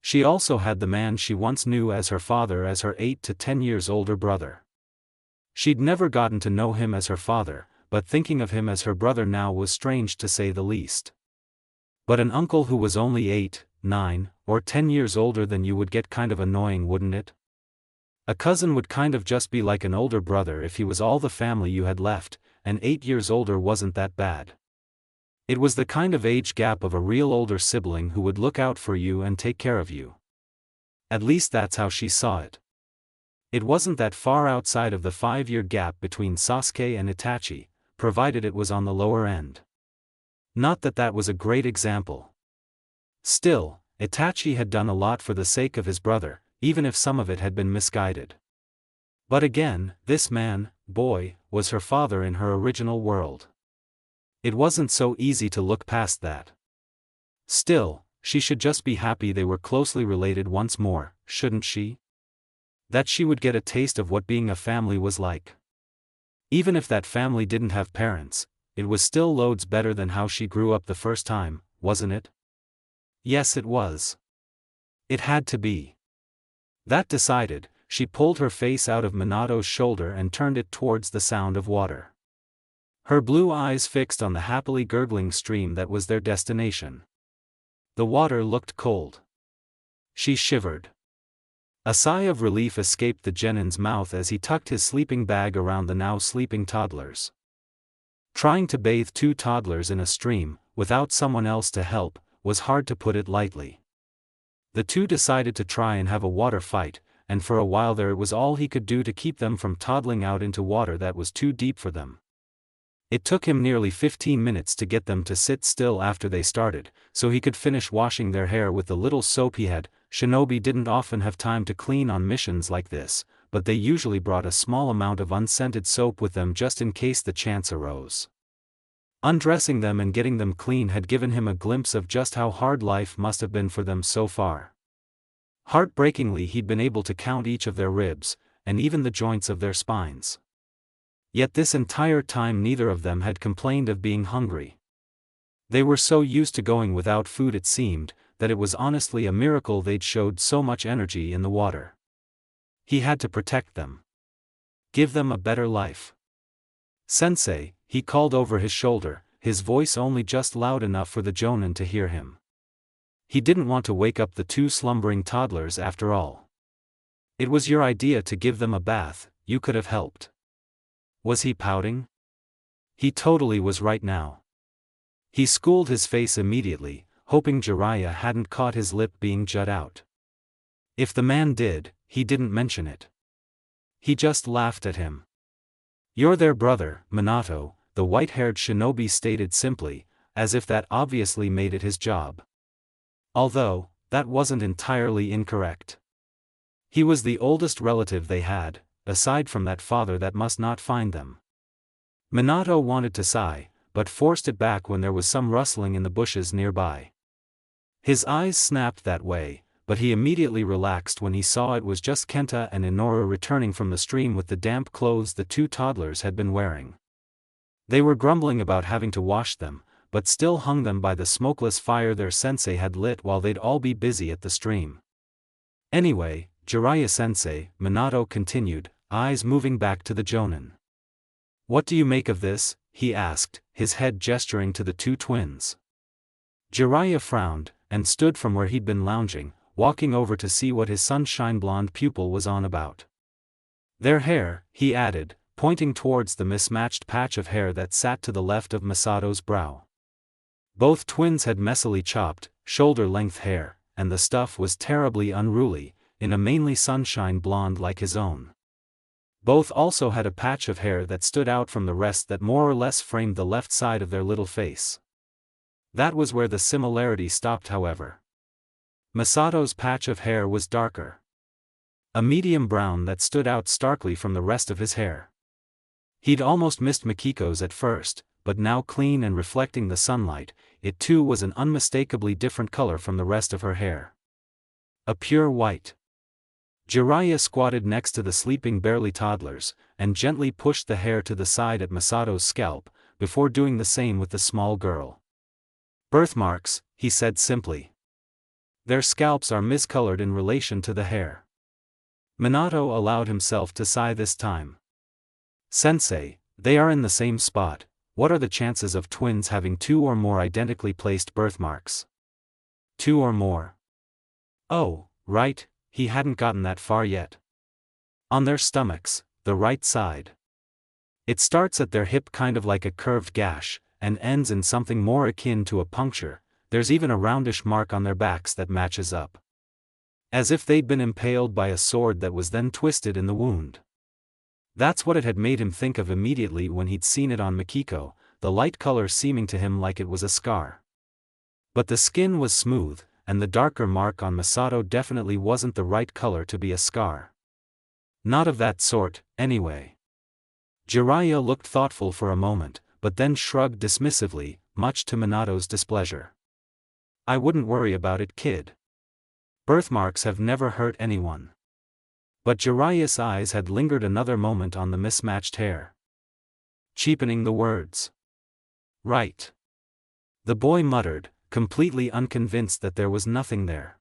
She also had the man she once knew as her father as her 8 to 10 years older brother. She'd never gotten to know him as her father, but thinking of him as her brother now was strange to say the least. But an uncle who was only 8, 9, or 10 years older than you would get kind of annoying, wouldn't it? A cousin would kind of just be like an older brother if he was all the family you had left, and 8 years older wasn't that bad. It was the kind of age gap of a real older sibling who would look out for you and take care of you. At least that's how she saw it. It wasn't that far outside of the 5-year gap between Sasuke and Itachi, provided it was on the lower end. Not that that was a great example. Still, Itachi had done a lot for the sake of his brother, even if some of it had been misguided. But again, this man, boy, was her father in her original world. It wasn't so easy to look past that. Still, she should just be happy they were closely related once more, shouldn't she? That she would get a taste of what being a family was like. Even if that family didn't have parents, it was still loads better than how she grew up the first time, wasn't it? Yes, it was. It had to be. That decided, she pulled her face out of Minato's shoulder and turned it towards the sound of water. Her blue eyes fixed on the happily gurgling stream that was their destination. The water looked cold. She shivered. A sigh of relief escaped the genin's mouth as he tucked his sleeping bag around the now sleeping toddlers. Trying to bathe 2 toddlers in a stream, without someone else to help, was hard to put it lightly. The 2 decided to try and have a water fight, and for a while there it was all he could do to keep them from toddling out into water that was too deep for them. It took him nearly 15 minutes to get them to sit still after they started, so he could finish washing their hair with the little soap he had. Shinobi didn't often have time to clean on missions like this, but they usually brought a small amount of unscented soap with them just in case the chance arose. Undressing them and getting them clean had given him a glimpse of just how hard life must have been for them so far. Heartbreakingly, he'd been able to count each of their ribs, and even the joints of their spines. Yet this entire time neither of them had complained of being hungry. They were so used to going without food it seemed, that it was honestly a miracle they'd showed so much energy in the water. He had to protect them. Give them a better life. Sensei, he called over his shoulder, his voice only just loud enough for the jonin to hear him. He didn't want to wake up the 2 slumbering toddlers after all. It was your idea to give them a bath, you could have helped. Was he pouting? He totally was right now. He schooled his face immediately, hoping Jiraiya hadn't caught his lip being jut out. If the man did, he didn't mention it. He just laughed at him. You're their brother, Minato, the white-haired shinobi stated simply, as if that obviously made it his job. Although, that wasn't entirely incorrect. He was the oldest relative they had, aside from that father that must not find them. Minato wanted to sigh, but forced it back when there was some rustling in the bushes nearby. His eyes snapped that way, but he immediately relaxed when he saw it was just Kenta and Inoru returning from the stream with the damp clothes the 2 toddlers had been wearing. They were grumbling about having to wash them, but still hung them by the smokeless fire their sensei had lit while they'd all be busy at the stream. Anyway, Jiraiya-sensei, Minato continued, eyes moving back to the jonin. What do you make of this? He asked, his head gesturing to the 2 twins. Jiraiya frowned, and stood from where he'd been lounging, walking over to see what his sunshine blonde pupil was on about. Their hair, he added, pointing towards the mismatched patch of hair that sat to the left of Masato's brow. Both twins had messily chopped, shoulder-length hair, and the stuff was terribly unruly, in a mainly sunshine blonde like his own. Both also had a patch of hair that stood out from the rest that more or less framed the left side of their little face. That was where the similarity stopped, however. Masato's patch of hair was darker. A medium brown that stood out starkly from the rest of his hair. He'd almost missed Mikiko's at first, but now clean and reflecting the sunlight, it too was an unmistakably different color from the rest of her hair. A pure white. Jiraiya squatted next to the sleeping barely toddlers, and gently pushed the hair to the side at Masato's scalp, before doing the same with the small girl. Birthmarks, he said simply. Their scalps are miscolored in relation to the hair. Minato allowed himself to sigh this time. Sensei, they are in the same spot. What are the chances of twins having 2 or more identically placed birthmarks? 2 or more. Oh, right, he hadn't gotten that far yet. On their stomachs, the right side. It starts at their hip kind of like a curved gash, and ends in something more akin to a puncture. There's even a roundish mark on their backs that matches up. As if they'd been impaled by a sword that was then twisted in the wound. That's what it had made him think of immediately when he'd seen it on Mikiko, the light color seeming to him like it was a scar. But the skin was smooth, and the darker mark on Masato definitely wasn't the right color to be a scar. Not of that sort, anyway. Jiraiya looked thoughtful for a moment, but then shrugged dismissively, much to Minato's displeasure. I wouldn't worry about it, kid. Birthmarks have never hurt anyone. But Jiraiya's eyes had lingered another moment on the mismatched hair, cheapening the words. Right. The boy muttered, completely unconvinced that there was nothing there.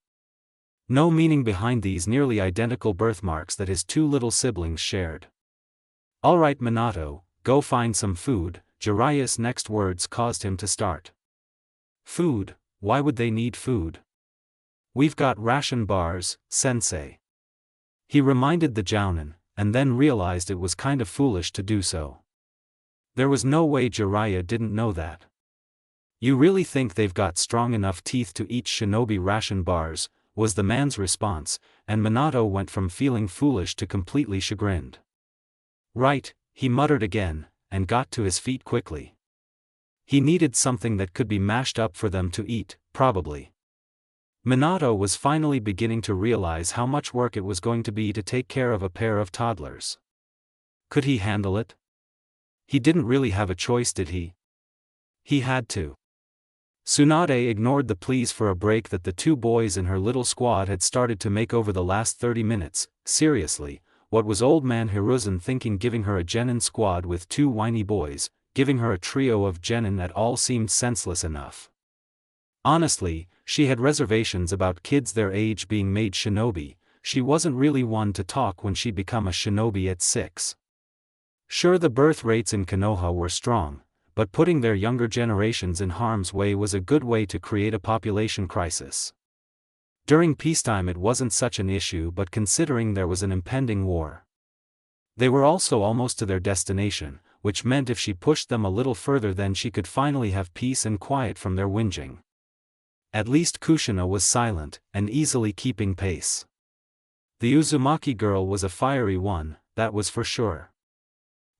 No meaning behind these nearly identical birthmarks that his two little siblings shared. All right, Minato, go find some food. Jiraiya's next words caused him to start. Food? Why would they need food? We've got ration bars, sensei. He reminded the Jounin, and then realized it was kind of foolish to do so. There was no way Jiraiya didn't know that. You really think they've got strong enough teeth to eat shinobi ration bars, was the man's response, and Minato went from feeling foolish to completely chagrined. Right, he muttered again, and got to his feet quickly. He needed something that could be mashed up for them to eat, probably. Minato was finally beginning to realize how much work it was going to be to take care of a pair of toddlers. Could he handle it? He didn't really have a choice, did he? He had to. Tsunade ignored the pleas for a break that the two boys in her little squad had started to make over the last 30 minutes. Seriously, what was old man Hiruzen thinking giving her a genin squad with two whiny boys? Giving her a trio of genin at all seemed senseless enough. Honestly, she had reservations about kids their age being made shinobi. She wasn't really one to talk when she'd become a shinobi at 6. Sure, the birth rates in Konoha were strong, but putting their younger generations in harm's way was a good way to create a population crisis. During peacetime it wasn't such an issue, but considering there was an impending war. They were also almost to their destination, which meant if she pushed them a little further then she could finally have peace and quiet from their whinging. At least Kushina was silent, and easily keeping pace. The Uzumaki girl was a fiery one, that was for sure.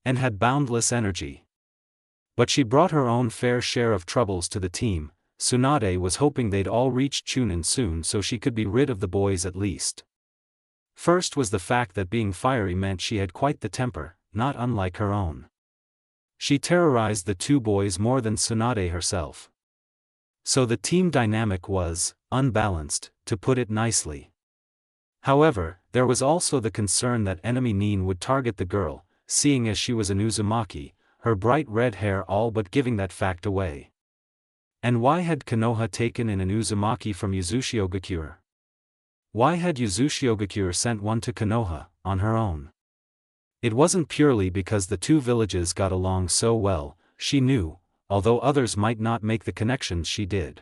And had boundless energy. But she brought her own fair share of troubles to the team. Tsunade was hoping they'd all reach Chunin soon so she could be rid of the boys at least. First was the fact that being fiery meant she had quite the temper, not unlike her own. She terrorized the two boys more than Tsunade herself. So the team dynamic was unbalanced, to put it nicely. However, there was also the concern that enemy Nin would target the girl, seeing as she was an Uzumaki, her bright red hair all but giving that fact away. And why had Konoha taken in an Uzumaki from Yuzushiogakure? Why had Yuzushiogakure sent one to Konoha, on her own? It wasn't purely because the two villages got along so well, she knew, although others might not make the connections she did.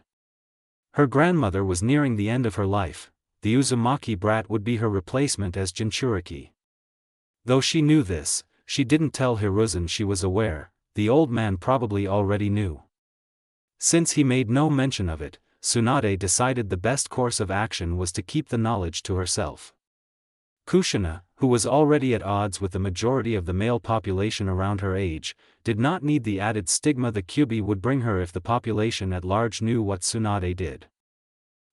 Her grandmother was nearing the end of her life, the Uzumaki brat would be her replacement as Jinchuriki. Though she knew this, she didn't tell Hiruzen she was aware, the old man probably already knew. Since he made no mention of it, Tsunade decided the best course of action was to keep the knowledge to herself. Kushina, who was already at odds with the majority of the male population around her age, did not need the added stigma the Kyubi would bring her if the population at large knew what Tsunade did.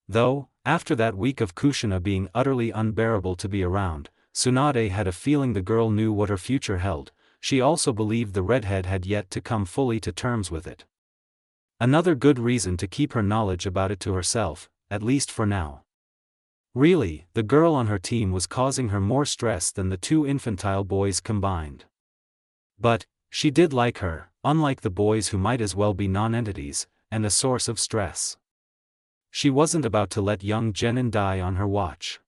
Though, after that week of Kushina being utterly unbearable to be around, Tsunade had a feeling the girl knew what her future held. She also believed the redhead had yet to come fully to terms with it. Another good reason to keep her knowledge about it to herself, at least for now. Really, the girl on her team was causing her more stress than the two infantile boys combined. But, she did like her, unlike the boys who might as well be non-entities, and a source of stress. She wasn't about to let young Genin die on her watch.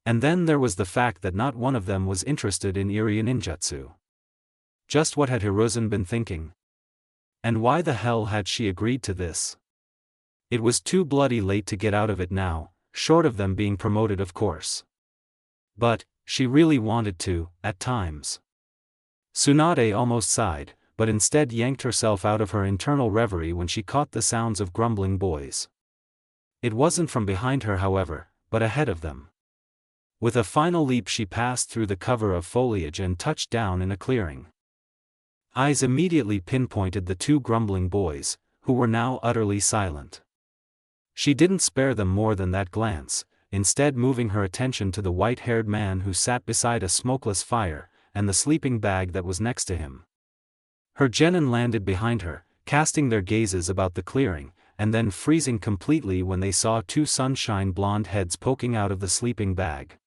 And then there was the fact that not one of them was interested in Iri ninjutsu. Just what had Hiruzen been thinking? And why the hell had she agreed to this? It was too bloody late to get out of it now, short of them being promoted of course. But, she really wanted to, at times. Tsunade almost sighed, but instead yanked herself out of her internal reverie when she caught the sounds of grumbling boys. It wasn't from behind her however, but ahead of them. With a final leap she passed through the cover of foliage and touched down in a clearing. Eyes immediately pinpointed the two grumbling boys, who were now utterly silent. She didn't spare them more than that glance, instead moving her attention to the white-haired man who sat beside a smokeless fire, and the sleeping bag that was next to him. Her genin landed behind her, casting their gazes about the clearing, and then freezing completely when they saw two sunshine blonde heads poking out of the sleeping bag.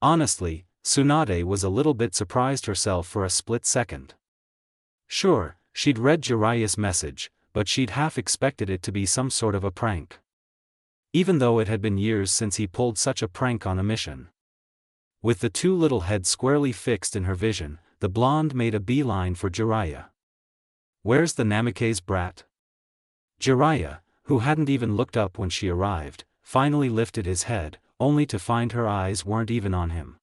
Honestly, Tsunade was a little bit surprised herself for a split second. Sure, she'd read Jiraiya's message, but she'd half expected it to be some sort of a prank. Even though it had been years since he pulled such a prank on a mission. With the two little heads squarely fixed in her vision, the blonde made a beeline for Jiraiya. "Where's the Namikaze brat?" Jiraiya, who hadn't even looked up when she arrived, finally lifted his head, only to find her eyes weren't even on him.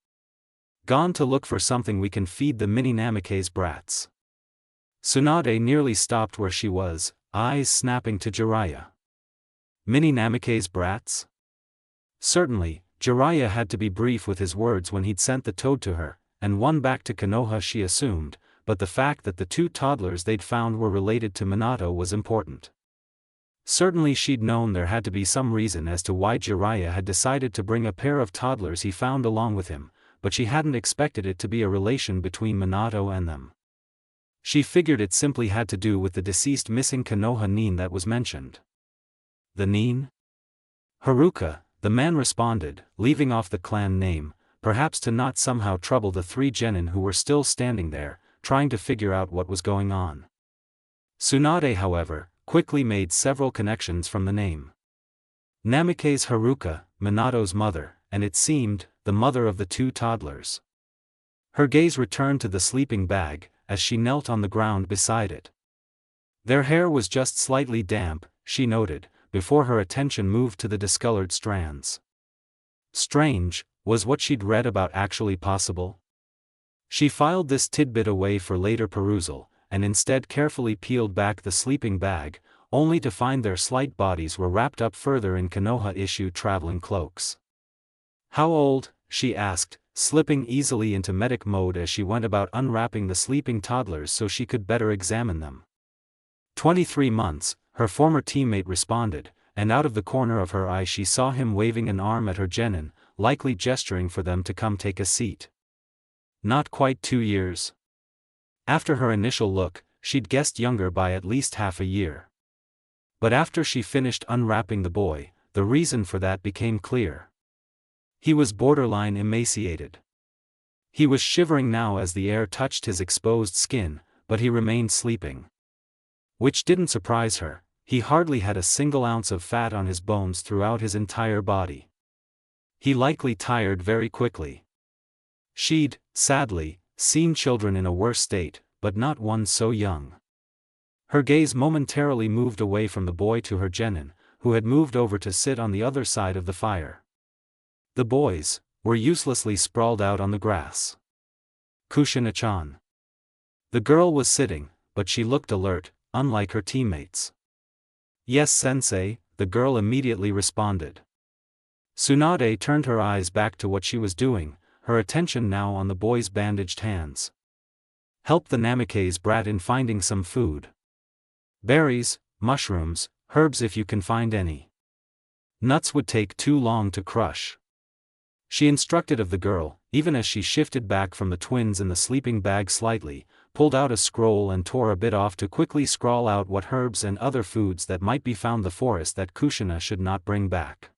"Gone to look for something we can feed the mini Namikaze brats." Tsunade nearly stopped where she was, eyes snapping to Jiraiya. Mini Namikaze brats? Certainly, Jiraiya had to be brief with his words when he'd sent the toad to her, and one back to Konoha she assumed, but the fact that the two toddlers they'd found were related to Minato was important. Certainly she'd known there had to be some reason as to why Jiraiya had decided to bring a pair of toddlers he found along with him, but she hadn't expected it to be a relation between Minato and them. She figured it simply had to do with the deceased missing Konoha nin that was mentioned. "The nin?" "Haruka," the man responded, leaving off the clan name, perhaps to not somehow trouble the three genin who were still standing there, trying to figure out what was going on. Tsunade, however, quickly made several connections from the name. Namikaze Haruka, Minato's mother, and it seemed, the mother of the two toddlers. Her gaze returned to the sleeping bag, as she knelt on the ground beside it. Their hair was just slightly damp, she noted, before her attention moved to the discolored strands. Strange, was what she'd read about actually possible? She filed this tidbit away for later perusal, and instead carefully peeled back the sleeping bag, only to find their slight bodies were wrapped up further in Konoha-issue traveling cloaks. "How old?" she asked, slipping easily into medic mode as she went about unwrapping the sleeping toddlers so she could better examine them. 23 months, her former teammate responded, and out of the corner of her eye she saw him waving an arm at her genin, likely gesturing for them to come take a seat. Not quite 2 years. After her initial look, she'd guessed younger by at least half a year. But after she finished unwrapping the boy, the reason for that became clear. He was borderline emaciated. He was shivering now as the air touched his exposed skin, but he remained sleeping. Which didn't surprise her, he hardly had a single ounce of fat on his bones throughout his entire body. He likely tired very quickly. She'd, sadly, seen children in a worse state, but not one so young. Her gaze momentarily moved away from the boy to her genin, who had moved over to sit on the other side of the fire. The boys were uselessly sprawled out on the grass. "Kushina-chan." The girl was sitting, but she looked alert, unlike her teammates. "Yes, sensei," the girl immediately responded. Tsunade turned her eyes back to what she was doing, her attention now on the boy's bandaged hands. "Help the Namikaze brat in finding some food. Berries, mushrooms, herbs if you can find any. Nuts would take too long to crush," she instructed of the girl, even as she shifted back from the twins in the sleeping bag slightly, pulled out a scroll and tore a bit off to quickly scrawl out what herbs and other foods that might be found the forest that Kushina should not bring back.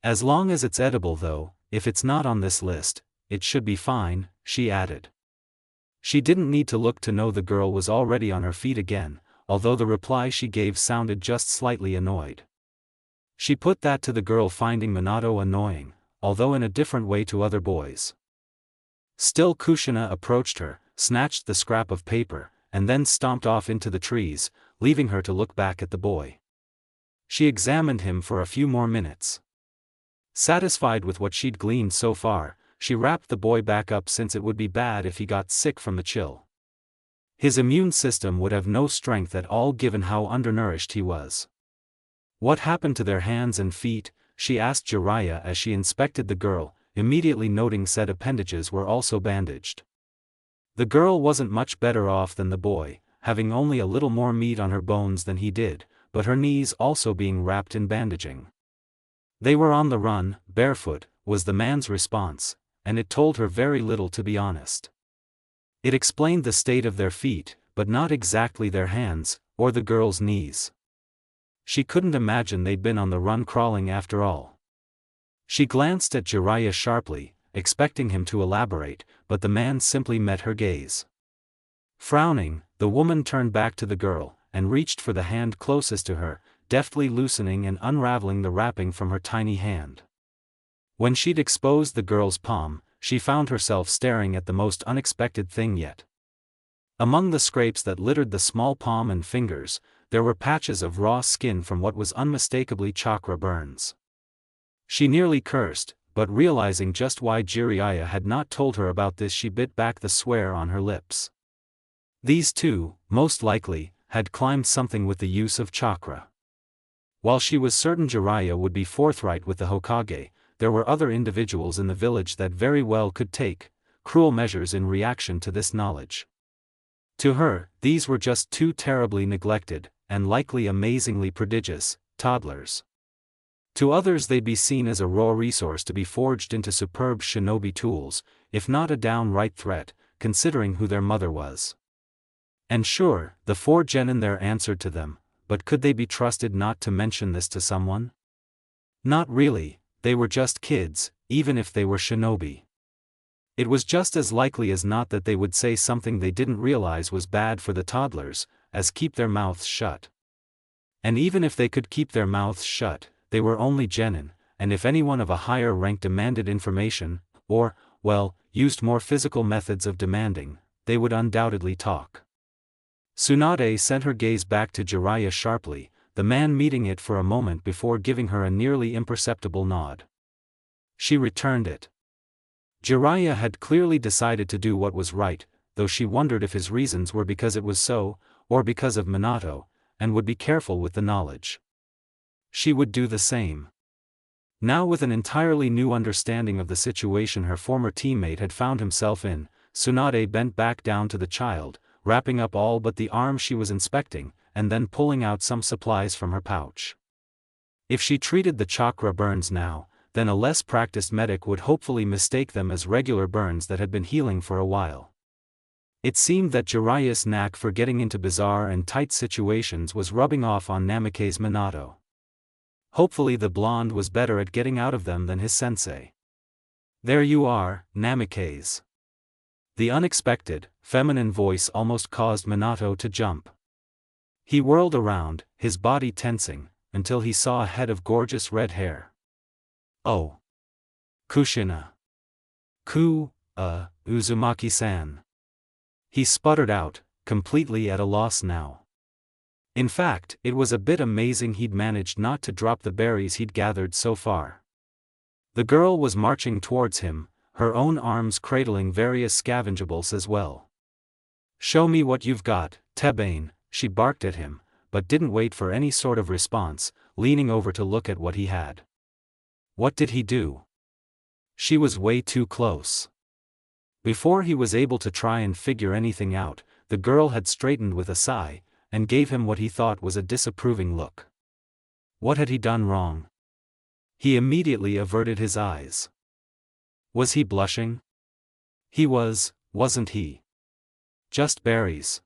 "As long as it's edible though, if it's not on this list, it should be fine," she added. She didn't need to look to know the girl was already on her feet again, although the reply she gave sounded just slightly annoyed. She put that to the girl finding Minato annoying, although in a different way to other boys. Still Kushina approached her, snatched the scrap of paper, and then stomped off into the trees, leaving her to look back at the boy. She examined him for a few more minutes. Satisfied with what she'd gleaned so far, she wrapped the boy back up since it would be bad if he got sick from the chill. His immune system would have no strength at all given how undernourished he was. What happened to their hands and feet? she asked Jiraiya as she inspected the girl, immediately noting said appendages were also bandaged. The girl wasn't much better off than the boy, having only a little more meat on her bones than he did, but her knees also being wrapped in bandaging. They were on the run, barefoot, was the man's response, and it told her very little to be honest. It explained the state of their feet, but not exactly their hands, or the girl's knees. She couldn't imagine they'd been on the run crawling after all. She glanced at Jiraiya sharply, expecting him to elaborate, but the man simply met her gaze. Frowning, the woman turned back to the girl, and reached for the hand closest to her, deftly loosening and unraveling the wrapping from her tiny hand. When she'd exposed the girl's palm, she found herself staring at the most unexpected thing yet. Among the scrapes that littered the small palm and fingers, there were patches of raw skin from what was unmistakably chakra burns. She nearly cursed, but realizing just why Jiraiya had not told her about this, she bit back the swear on her lips. These two, most likely, had climbed something with the use of chakra. While she was certain Jiraiya would be forthright with the Hokage, there were other individuals in the village that very well could take cruel measures in reaction to this knowledge. To her, these were just two terribly neglected, and likely amazingly prodigious, toddlers. To others they'd be seen as a raw resource to be forged into superb shinobi tools, if not a downright threat, considering who their mother was. And sure, the 4 genin there answered to them, but could they be trusted not to mention this to someone? Not really, they were just kids, even if they were shinobi. It was just as likely as not that they would say something they didn't realize was bad for the toddlers, as keep their mouths shut. And even if they could keep their mouths shut, they were only genin, and if anyone of a higher rank demanded information, or, well, used more physical methods of demanding, they would undoubtedly talk. Tsunade sent her gaze back to Jiraiya sharply, the man meeting it for a moment before giving her a nearly imperceptible nod. She returned it. Jiraiya had clearly decided to do what was right, though she wondered if his reasons were because it was so, or because of Minato, and would be careful with the knowledge. She would do the same. Now, with an entirely new understanding of the situation her former teammate had found himself in, Tsunade bent back down to the child, wrapping up all but the arm she was inspecting, and then pulling out some supplies from her pouch. If she treated the chakra burns now, then a less practiced medic would hopefully mistake them as regular burns that had been healing for a while. It seemed that Jiraiya's knack for getting into bizarre and tight situations was rubbing off on Namikaze's Minato. Hopefully the blonde was better at getting out of them than his sensei. "There you are, Namikaze." The unexpected, feminine voice almost caused Minato to jump. He whirled around, his body tensing, until he saw a head of gorgeous red hair. "Oh. Kushina. Uzumaki-san." He sputtered out, completely at a loss now. In fact, it was a bit amazing he'd managed not to drop the berries he'd gathered so far. The girl was marching towards him, her own arms cradling various scavengeables as well. "Show me what you've got, Tebane," she barked at him, but didn't wait for any sort of response, leaning over to look at what he had. What did he do? She was way too close. Before he was able to try and figure anything out, the girl had straightened with a sigh, and gave him what he thought was a disapproving look. What had he done wrong? He immediately averted his eyes. Was he blushing? He was, wasn't he? Just berries.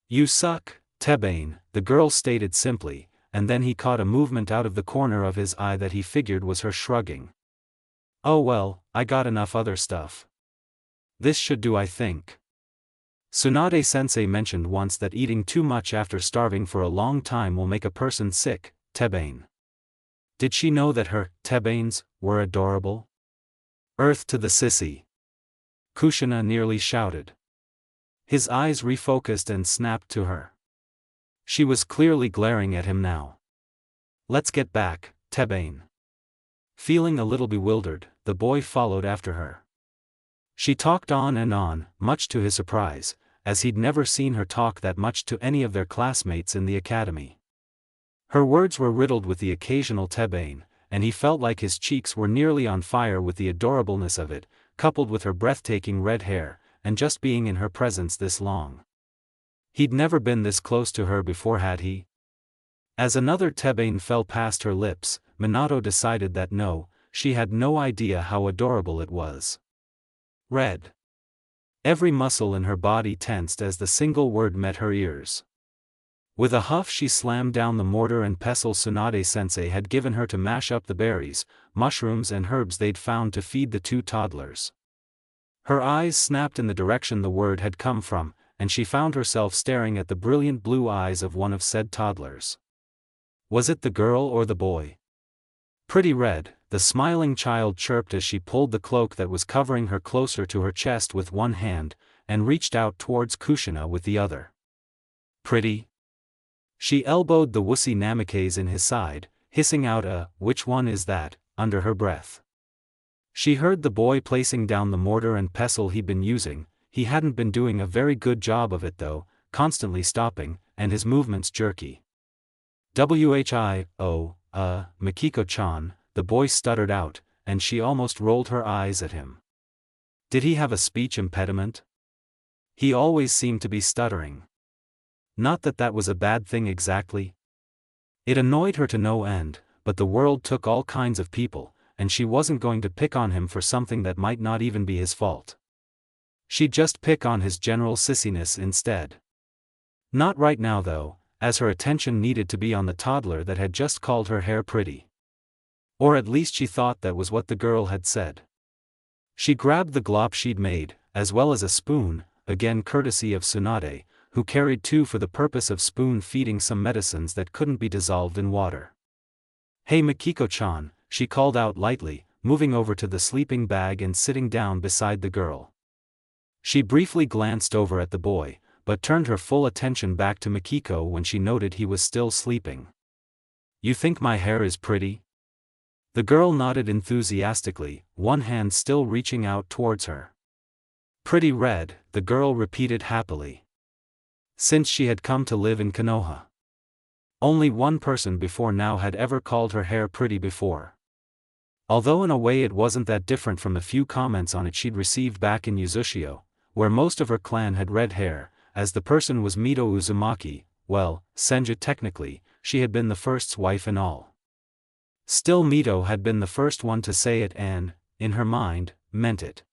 "You suck, Tebane," the girl stated simply, and then he caught a movement out of the corner of his eye that he figured was her shrugging. "Oh well, I got enough other stuff. This should do, I think." Tsunade-sensei mentioned once that eating too much after starving for a long time will make a person sick, Tebane. Did she know that her Tebanes were adorable? "Earth to the sissy!" Kushina nearly shouted. His eyes refocused and snapped to her. She was clearly glaring at him now. "Let's get back, Tebane." Feeling a little bewildered, the boy followed after her. She talked on and on, much to his surprise, as he'd never seen her talk that much to any of their classmates in the academy. Her words were riddled with the occasional Tebane, and he felt like his cheeks were nearly on fire with the adorableness of it, coupled with her breathtaking red hair, and just being in her presence this long. He'd never been this close to her before, had he? As another tebane fell past her lips, Minato decided that no, she had no idea how adorable it was. Red. Every muscle in her body tensed as the single word met her ears. With a huff she slammed down the mortar and pestle Tsunade-sensei had given her to mash up the berries, mushrooms and herbs they'd found to feed the two toddlers. Her eyes snapped in the direction the word had come from, and she found herself staring at the brilliant blue eyes of one of said toddlers. Was it the girl or the boy? Pretty Red, the smiling child chirped as she pulled the cloak that was covering her closer to her chest with one hand, and reached out towards Kushina with the other. Pretty? She elbowed the wussy Namikaze in his side, hissing out a, "Which one is that?" under her breath. She heard the boy placing down the mortar and pestle he'd been using. He hadn't been doing a very good job of it though, constantly stopping, and his movements jerky. Mikiko-chan, the boy stuttered out, and she almost rolled her eyes at him. Did he have a speech impediment? He always seemed to be stuttering. Not that that was a bad thing exactly. It annoyed her to no end, but the world took all kinds of people, and she wasn't going to pick on him for something that might not even be his fault. She'd just pick on his general sissiness instead. Not right now though, as her attention needed to be on the toddler that had just called her hair pretty. Or at least she thought that was what the girl had said. She grabbed the glop she'd made, as well as a spoon, again courtesy of Tsunade, who carried two for the purpose of spoon-feeding some medicines that couldn't be dissolved in water. "Hey Mikiko-chan," she called out lightly, moving over to the sleeping bag and sitting down beside the girl. She briefly glanced over at the boy, but turned her full attention back to Mikiko when she noted he was still sleeping. "You think my hair is pretty?" The girl nodded enthusiastically, one hand still reaching out towards her. "Pretty Red," the girl repeated happily. Since she had come to live in Konoha, only one person before now had ever called her hair pretty before. Although in a way it wasn't that different from the few comments on it she'd received back in Uzushio, where most of her clan had red hair, as the person was Mito Uzumaki. Well, Senju technically, she had been the first's wife and all. Still Mito had been the first one to say it and, in her mind, meant it.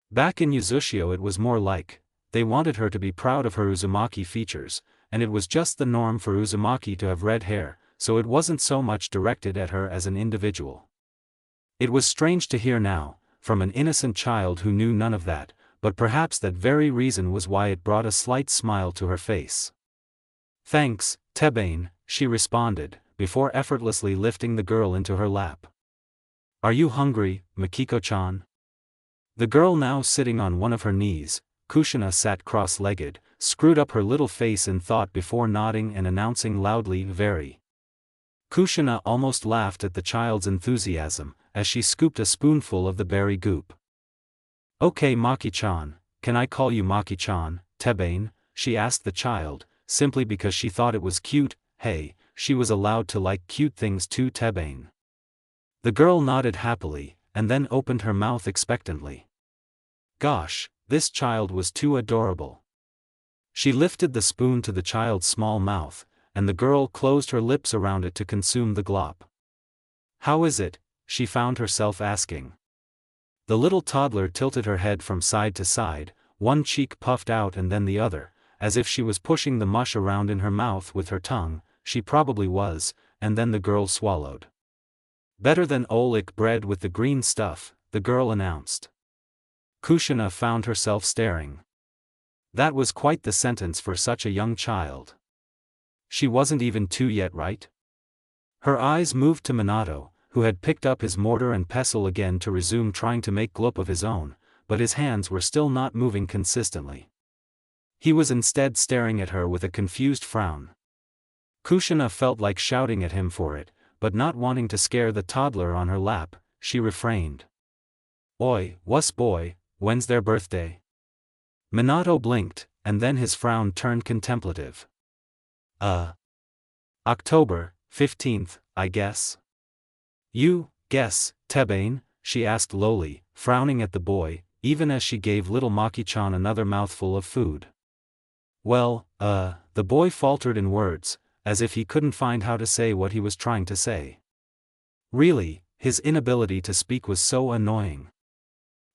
Back in Uzushio it was more like, they wanted her to be proud of her Uzumaki features, and it was just the norm for Uzumaki to have red hair, so it wasn't so much directed at her as an individual. It was strange to hear now, from an innocent child who knew none of that, but perhaps that very reason was why it brought a slight smile to her face. "Thanks, Tebane," she responded, before effortlessly lifting the girl into her lap. "Are you hungry, Mikiko-chan?" The girl now sitting on one of her knees, Kushina sat cross-legged, screwed up her little face in thought before nodding and announcing loudly, "Very." Kushina almost laughed at the child's enthusiasm, as she scooped a spoonful of the berry goop. "Okay Maki-chan, can I call you Maki-chan, Tebane?" she asked the child, simply because she thought it was cute. Hey, she was allowed to like cute things too, Tebane. The girl nodded happily, and then opened her mouth expectantly. Gosh, this child was too adorable. She lifted the spoon to the child's small mouth, and the girl closed her lips around it to consume the glop. "How is it?" she found herself asking. The little toddler tilted her head from side to side, one cheek puffed out and then the other, as if she was pushing the mush around in her mouth with her tongue. She probably was, and then the girl swallowed. "Better than olik bread with the green stuff," the girl announced. Kushina found herself staring. That was quite the sentence for such a young child. She wasn't even 2 yet, right? Her eyes moved to Minato, who had picked up his mortar and pestle again to resume trying to make glop of his own, but his hands were still not moving consistently. He was instead staring at her with a confused frown. Kushina felt like shouting at him for it, but not wanting to scare the toddler on her lap, she refrained. "Oi, wuss boy, when's their birthday?" Minato blinked, and then his frown turned contemplative. October 15th, I guess." You guess, Tebane? She asked lowly, frowning at the boy, even as she gave little Maki-chan another mouthful of food. Well, the boy faltered in words, as if he couldn't find how to say what he was trying to say. Really, his inability to speak was so annoying.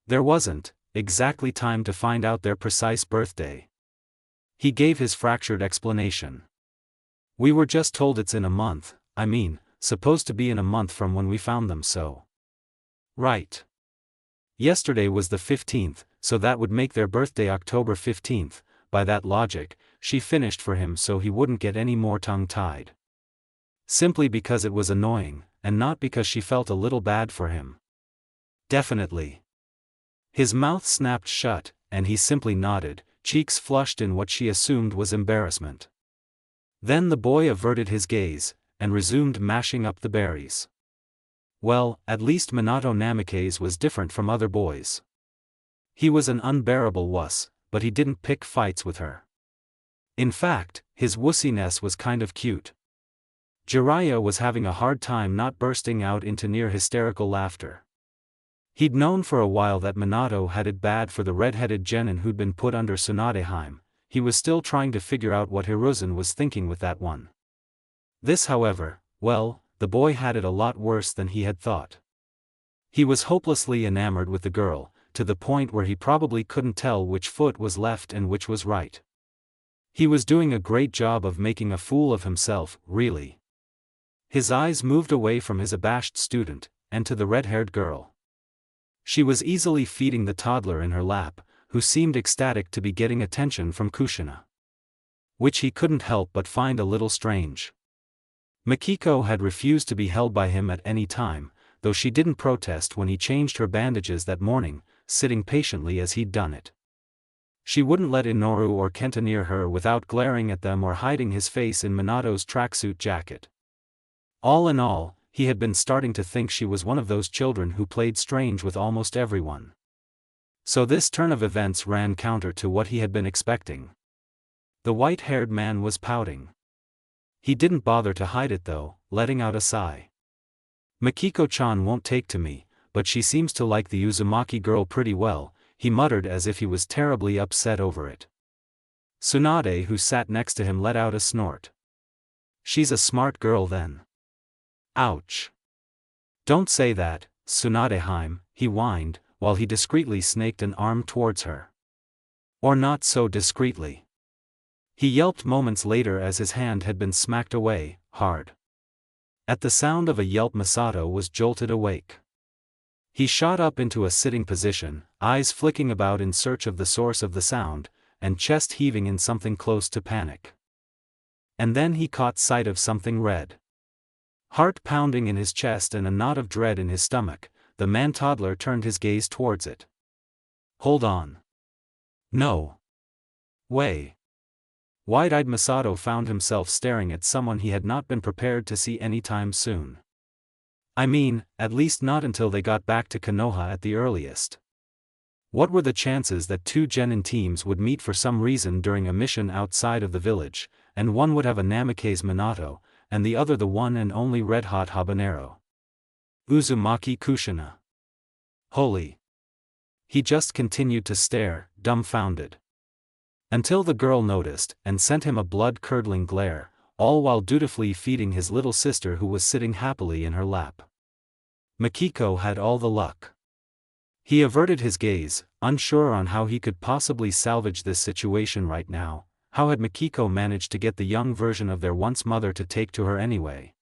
There wasn't exactly time to find out their precise birthday. He gave his fractured explanation. We were just told it's in a month, supposed to be in a month from when we found them, so. Right. Yesterday was the 15th, so that would make their birthday October 15th, by that logic, she finished for him so he wouldn't get any more tongue-tied. Simply because it was annoying, and not because she felt a little bad for him. Definitely. His mouth snapped shut, and he simply nodded, cheeks flushed in what she assumed was embarrassment. Then the boy averted his gaze, and resumed mashing up the berries. Well, at least Minato Namikaze was different from other boys. He was an unbearable wuss, but he didn't pick fights with her. In fact, his wussiness was kind of cute. Jiraiya was having a hard time not bursting out into near hysterical laughter. He'd known for a while that Minato had it bad for the red-headed genin who'd been put under Tsunadeheim. He was still trying to figure out what Hiruzen was thinking with that one. This, however, well, the boy had it a lot worse than he had thought. He was hopelessly enamored with the girl, to the point where he probably couldn't tell which foot was left and which was right. He was doing a great job of making a fool of himself, really. His eyes moved away from his abashed student, and to the red-haired girl. She was easily feeding the toddler in her lap, who seemed ecstatic to be getting attention from Kushina. Which he couldn't help but find a little strange. Mikiko had refused to be held by him at any time, though she didn't protest when he changed her bandages that morning, sitting patiently as he'd done it. She wouldn't let Inoru or Kenta near her without glaring at them or hiding his face in Minato's tracksuit jacket. All in all, he had been starting to think she was one of those children who played strange with almost everyone. So this turn of events ran counter to what he had been expecting. The white-haired man was pouting. He didn't bother to hide it though, letting out a sigh. Mikiko-chan won't take to me, but she seems to like the Uzumaki girl pretty well, he muttered as if he was terribly upset over it. Tsunade, who sat next to him, let out a snort. She's a smart girl then. Ouch. Don't say that, Tsunadeheim, he whined, while he discreetly snaked an arm towards her. Or not so discreetly. He yelped moments later as his hand had been smacked away, hard. At the sound of a yelp, Masato was jolted awake. He shot up into a sitting position, eyes flicking about in search of the source of the sound, and chest heaving in something close to panic. And then he caught sight of something red. Heart pounding in his chest and a knot of dread in his stomach, the man-toddler turned his gaze towards it. Hold on. No. Way. Wide-eyed Masato found himself staring at someone he had not been prepared to see anytime soon. At least not until they got back to Konoha at the earliest. What were the chances that two genin teams would meet for some reason during a mission outside of the village, and one would have a Namikaze Minato, and the other the one and only red-hot habanero? Uzumaki Kushina. Holy. He just continued to stare, dumbfounded. Until the girl noticed, and sent him a blood-curdling glare, all while dutifully feeding his little sister who was sitting happily in her lap. Mikiko had all the luck. He averted his gaze, unsure on how he could possibly salvage this situation right now. How had Mikiko managed to get the young version of their once mother to take to her anyway?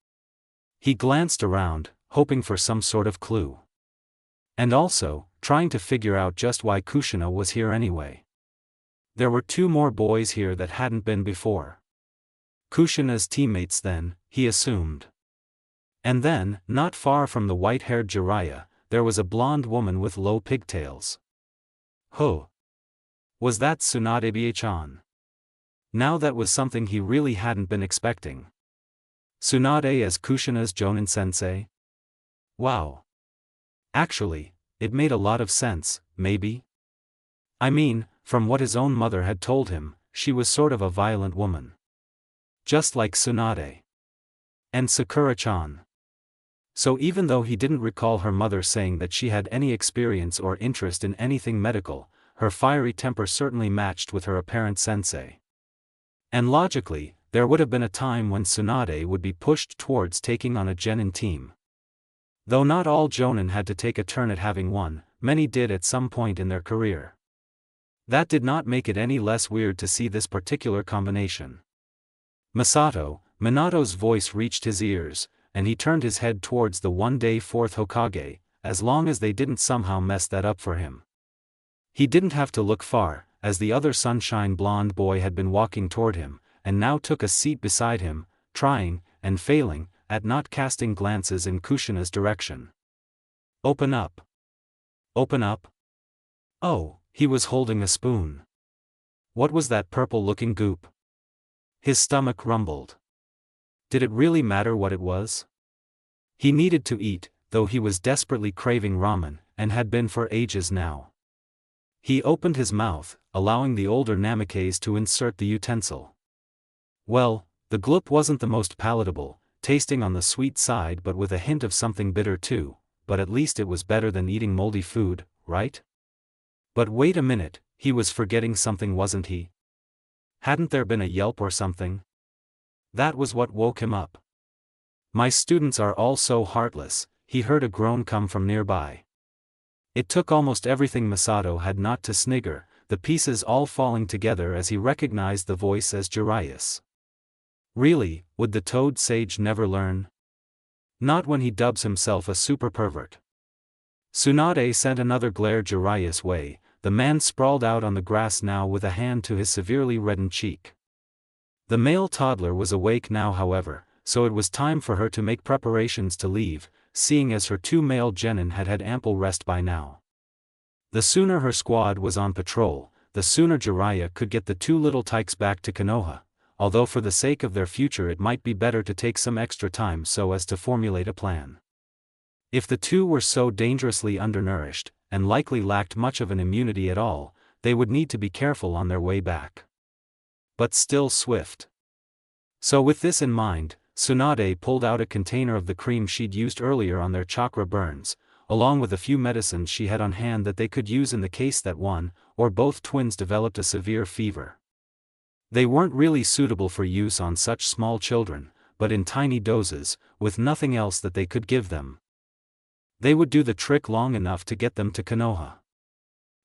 He glanced around, hoping for some sort of clue. And also, trying to figure out just why Kushina was here anyway. There were two more boys here that hadn't been before. Kushina's teammates then, he assumed. And then, not far from the white-haired Jiraiya, there was a blonde woman with low pigtails. Was that Tsunade-chan? Now that was something he really hadn't been expecting. Tsunade as Kushina's Jonin-sensei? Wow. Actually, it made a lot of sense, maybe? From what his own mother had told him, she was sort of a violent woman. Just like Tsunade. And Sakura-chan. So even though he didn't recall her mother saying that she had any experience or interest in anything medical, her fiery temper certainly matched with her apparent sensei. And logically, there would have been a time when Tsunade would be pushed towards taking on a genin team. Though not all jonin had to take a turn at having one, many did at some point in their career. That did not make it any less weird to see this particular combination. Minato's voice reached his ears, and he turned his head towards the one-day fourth Hokage, as long as they didn't somehow mess that up for him. He didn't have to look far, as the other sunshine blonde boy had been walking toward him, and now took a seat beside him, trying, and failing, at not casting glances in Kushina's direction. Open up. Open up? Oh, he was holding a spoon. What was that purple-looking goop? His stomach rumbled. Did it really matter what it was? He needed to eat, though he was desperately craving ramen, and had been for ages now. He opened his mouth, allowing the older Namikaze to insert the utensil. Well, the gloop wasn't the most palatable, tasting on the sweet side but with a hint of something bitter too, but at least it was better than eating moldy food, right? But wait a minute, he was forgetting something, wasn't he? Hadn't there been a yelp or something? That was what woke him up. My students are all so heartless, he heard a groan come from nearby. It took almost everything Masato had not to snigger, the pieces all falling together as he recognized the voice as Jiraiya's. Really, would the toad sage never learn? Not when he dubs himself a super pervert. Tsunade sent another glare Jiraiya's way. The man sprawled out on the grass now with a hand to his severely reddened cheek. The male toddler was awake now, however, so it was time for her to make preparations to leave, seeing as her two male genin had had ample rest by now. The sooner her squad was on patrol, the sooner Jiraiya could get the two little tykes back to Konoha, although for the sake of their future it might be better to take some extra time so as to formulate a plan. If the two were so dangerously undernourished, and likely lacked much of an immunity at all, they would need to be careful on their way back. But still swift. So with this in mind, Tsunade pulled out a container of the cream she'd used earlier on their chakra burns, along with a few medicines she had on hand that they could use in the case that one, or both twins developed a severe fever. They weren't really suitable for use on such small children, but in tiny doses, with nothing else that they could give them. They would do the trick long enough to get them to Konoha.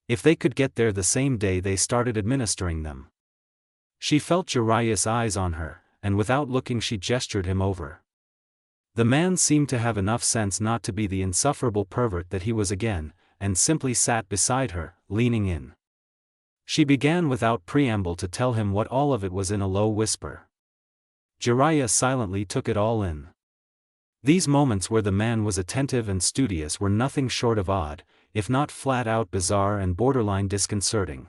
If they could get there the same day they started administering them. She felt Jiraiya's eyes on her, and without looking she gestured him over. The man seemed to have enough sense not to be the insufferable pervert that he was again, and simply sat beside her, leaning in. She began without preamble to tell him what all of it was in a low whisper. Jiraiya silently took it all in. These moments where the man was attentive and studious were nothing short of odd, if not flat-out bizarre and borderline disconcerting.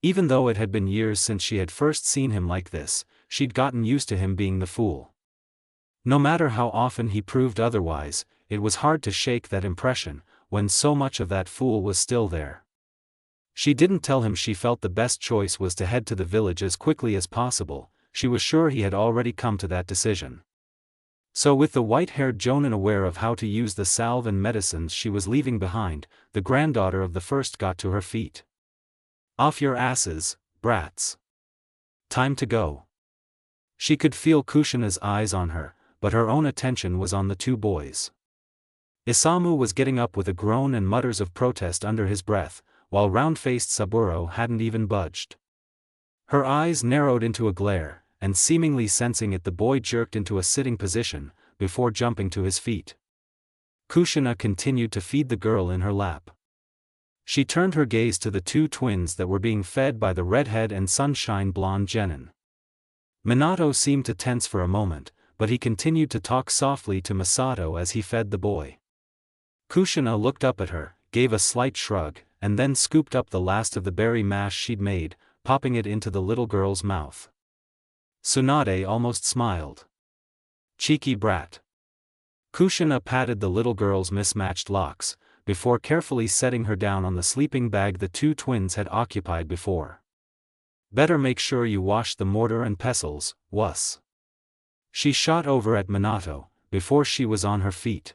Even though it had been years since she had first seen him like this, she'd gotten used to him being the fool. No matter how often he proved otherwise, it was hard to shake that impression, when so much of that fool was still there. She didn't tell him she felt the best choice was to head to the village as quickly as possible, she was sure he had already come to that decision. So with the white-haired jonin aware of how to use the salve and medicines she was leaving behind, the granddaughter of the first got to her feet. Off your asses, brats. Time to go. She could feel Kushina's eyes on her, but her own attention was on the two boys. Isamu was getting up with a groan and mutters of protest under his breath, while round-faced Saburo hadn't even budged. Her eyes narrowed into a glare, and seemingly sensing it the boy jerked into a sitting position, before jumping to his feet. Kushina continued to feed the girl in her lap. She turned her gaze to the two twins that were being fed by the redhead and sunshine blonde genin. Minato seemed to tense for a moment, but he continued to talk softly to Masato as he fed the boy. Kushina looked up at her, gave a slight shrug, and then scooped up the last of the berry mash she'd made, popping it into the little girl's mouth. Tsunade almost smiled. Cheeky brat. Kushina patted the little girl's mismatched locks, before carefully setting her down on the sleeping bag the two twins had occupied before. Better make sure you wash the mortar and pestles, wuss. She shot over at Minato, before she was on her feet.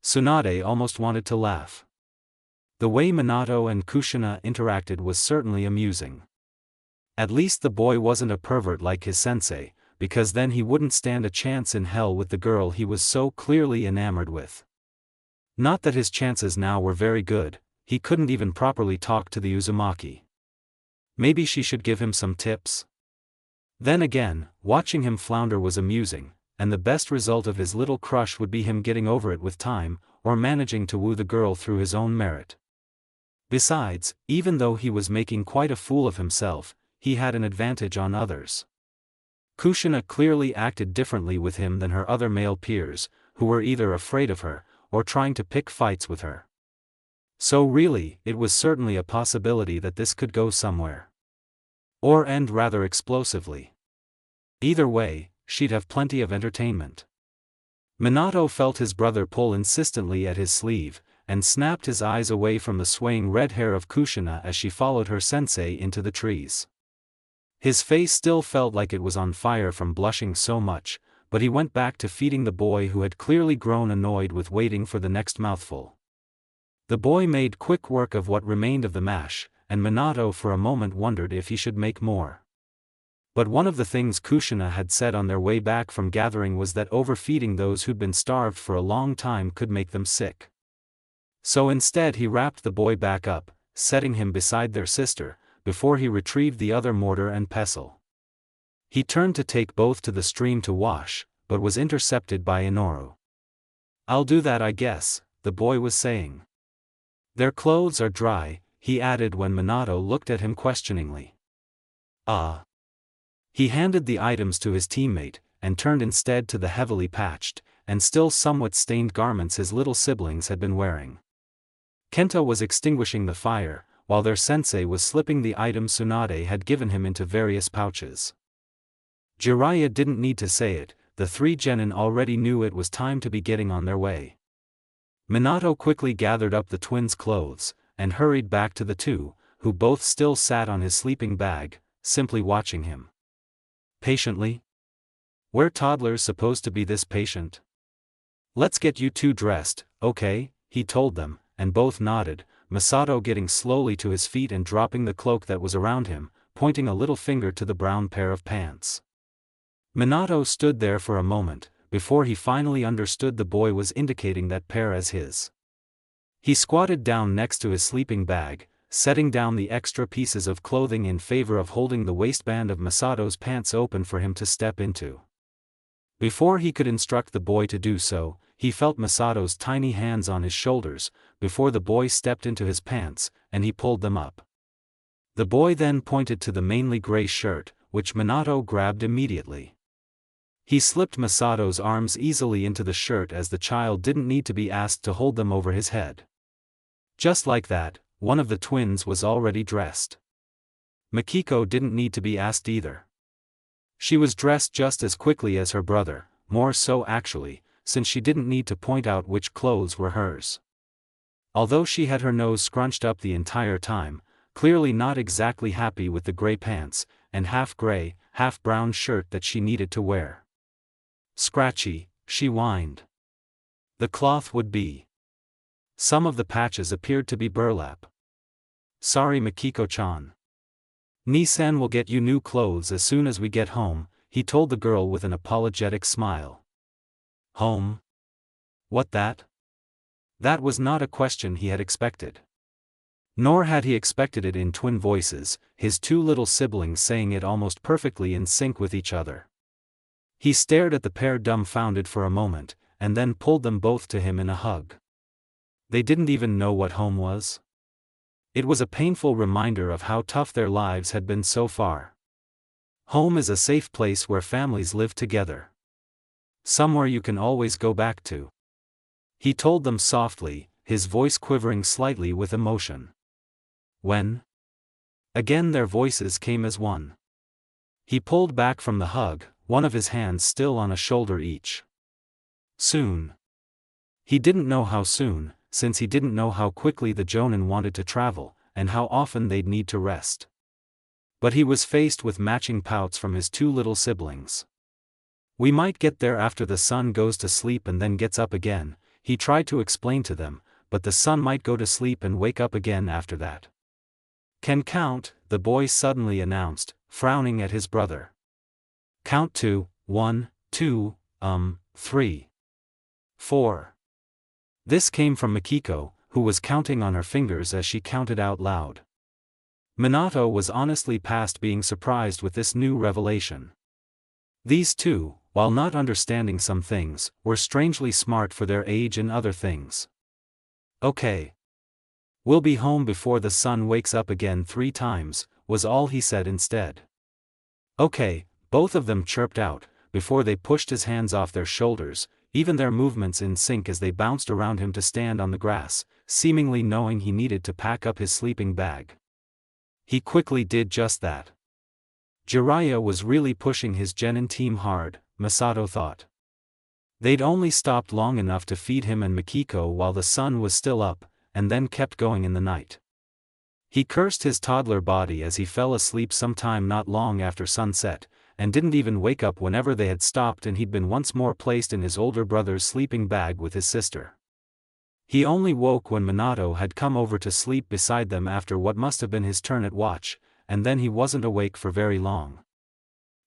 Tsunade almost wanted to laugh. The way Minato and Kushina interacted was certainly amusing. At least the boy wasn't a pervert like his sensei, because then he wouldn't stand a chance in hell with the girl he was so clearly enamored with. Not that his chances now were very good, he couldn't even properly talk to the Uzumaki. Maybe she should give him some tips? Then again, watching him flounder was amusing, and the best result of his little crush would be him getting over it with time, or managing to woo the girl through his own merit. Besides, even though he was making quite a fool of himself, he had an advantage on others. Kushina clearly acted differently with him than her other male peers, who were either afraid of her, or trying to pick fights with her. So really, it was certainly a possibility that this could go somewhere. Or end rather explosively. Either way, she'd have plenty of entertainment. Minato felt his brother pull insistently at his sleeve, and snapped his eyes away from the swaying red hair of Kushina as she followed her sensei into the trees. His face still felt like it was on fire from blushing so much, but he went back to feeding the boy who had clearly grown annoyed with waiting for the next mouthful. The boy made quick work of what remained of the mash, and Minato for a moment wondered if he should make more. But one of the things Kushina had said on their way back from gathering was that overfeeding those who'd been starved for a long time could make them sick. So instead he wrapped the boy back up, setting him beside their sister, before he retrieved the other mortar and pestle. He turned to take both to the stream to wash, but was intercepted by Inoru. "I'll do that, I guess," the boy was saying. "Their clothes are dry," he added when Minato looked at him questioningly. "Ah." He handed the items to his teammate, and turned instead to the heavily patched, and still somewhat stained garments his little siblings had been wearing. Kento was extinguishing the fire, while their sensei was slipping the items Tsunade had given him into various pouches. Jiraiya didn't need to say it, the three genin already knew it was time to be getting on their way. Minato quickly gathered up the twins' clothes, and hurried back to the two, who both still sat on his sleeping bag, simply watching him. Patiently? We're toddlers supposed to be this patient? "Let's get you two dressed, okay?" he told them, and both nodded, Masato getting slowly to his feet and dropping the cloak that was around him, pointing a little finger to the brown pair of pants. Minato stood there for a moment, before he finally understood the boy was indicating that pair as his. He squatted down next to his sleeping bag, setting down the extra pieces of clothing in favor of holding the waistband of Masato's pants open for him to step into. Before he could instruct the boy to do so, he felt Masato's tiny hands on his shoulders, before the boy stepped into his pants, and he pulled them up. The boy then pointed to the mainly gray shirt, which Minato grabbed immediately. He slipped Masato's arms easily into the shirt as the child didn't need to be asked to hold them over his head. Just like that, one of the twins was already dressed. Mikiko didn't need to be asked either. She was dressed just as quickly as her brother, more so actually, since she didn't need to point out which clothes were hers. Although she had her nose scrunched up the entire time, clearly not exactly happy with the gray pants, and half-gray, half-brown shirt that she needed to wear. "Scratchy," she whined. The cloth would be. Some of the patches appeared to be burlap. "Sorry, Mikiko-chan. Nisan will get you new clothes as soon as we get home," he told the girl with an apologetic smile. Home? What that? That was not a question he had expected. Nor had he expected it in twin voices, his two little siblings saying it almost perfectly in sync with each other. He stared at the pair dumbfounded for a moment, and then pulled them both to him in a hug. They didn't even know what home was. It was a painful reminder of how tough their lives had been so far. Home is a safe place where families live together. Somewhere you can always go back to. He told them softly, his voice quivering slightly with emotion. When? Again their voices came as one. He pulled back from the hug, one of his hands still on a shoulder each. Soon. He didn't know how soon, since he didn't know how quickly the Jonin wanted to travel, and how often they'd need to rest. But he was faced with matching pouts from his two little siblings. We might get there after the sun goes to sleep and then gets up again, he tried to explain to them, but the sun might go to sleep and wake up again after that. Can count, the boy suddenly announced, frowning at his brother. Count to, 1, 2, 3, 4. This came from Mikiko, who was counting on her fingers as she counted out loud. Minato was honestly past being surprised with this new revelation. These two, while not understanding some things, were strangely smart for their age in other things. Okay. We'll be home before the sun wakes up again 3 times, was all he said instead. Okay, both of them chirped out, before they pushed his hands off their shoulders, even their movements in sync as they bounced around him to stand on the grass, seemingly knowing he needed to pack up his sleeping bag. He quickly did just that. Jiraiya was really pushing his genin team hard, Masato thought. They'd only stopped long enough to feed him and Mikiko while the sun was still up, and then kept going in the night. He cursed his toddler body as he fell asleep sometime not long after sunset, and didn't even wake up whenever they had stopped and he'd been once more placed in his older brother's sleeping bag with his sister. He only woke when Minato had come over to sleep beside them after what must have been his turn at watch, and then he wasn't awake for very long.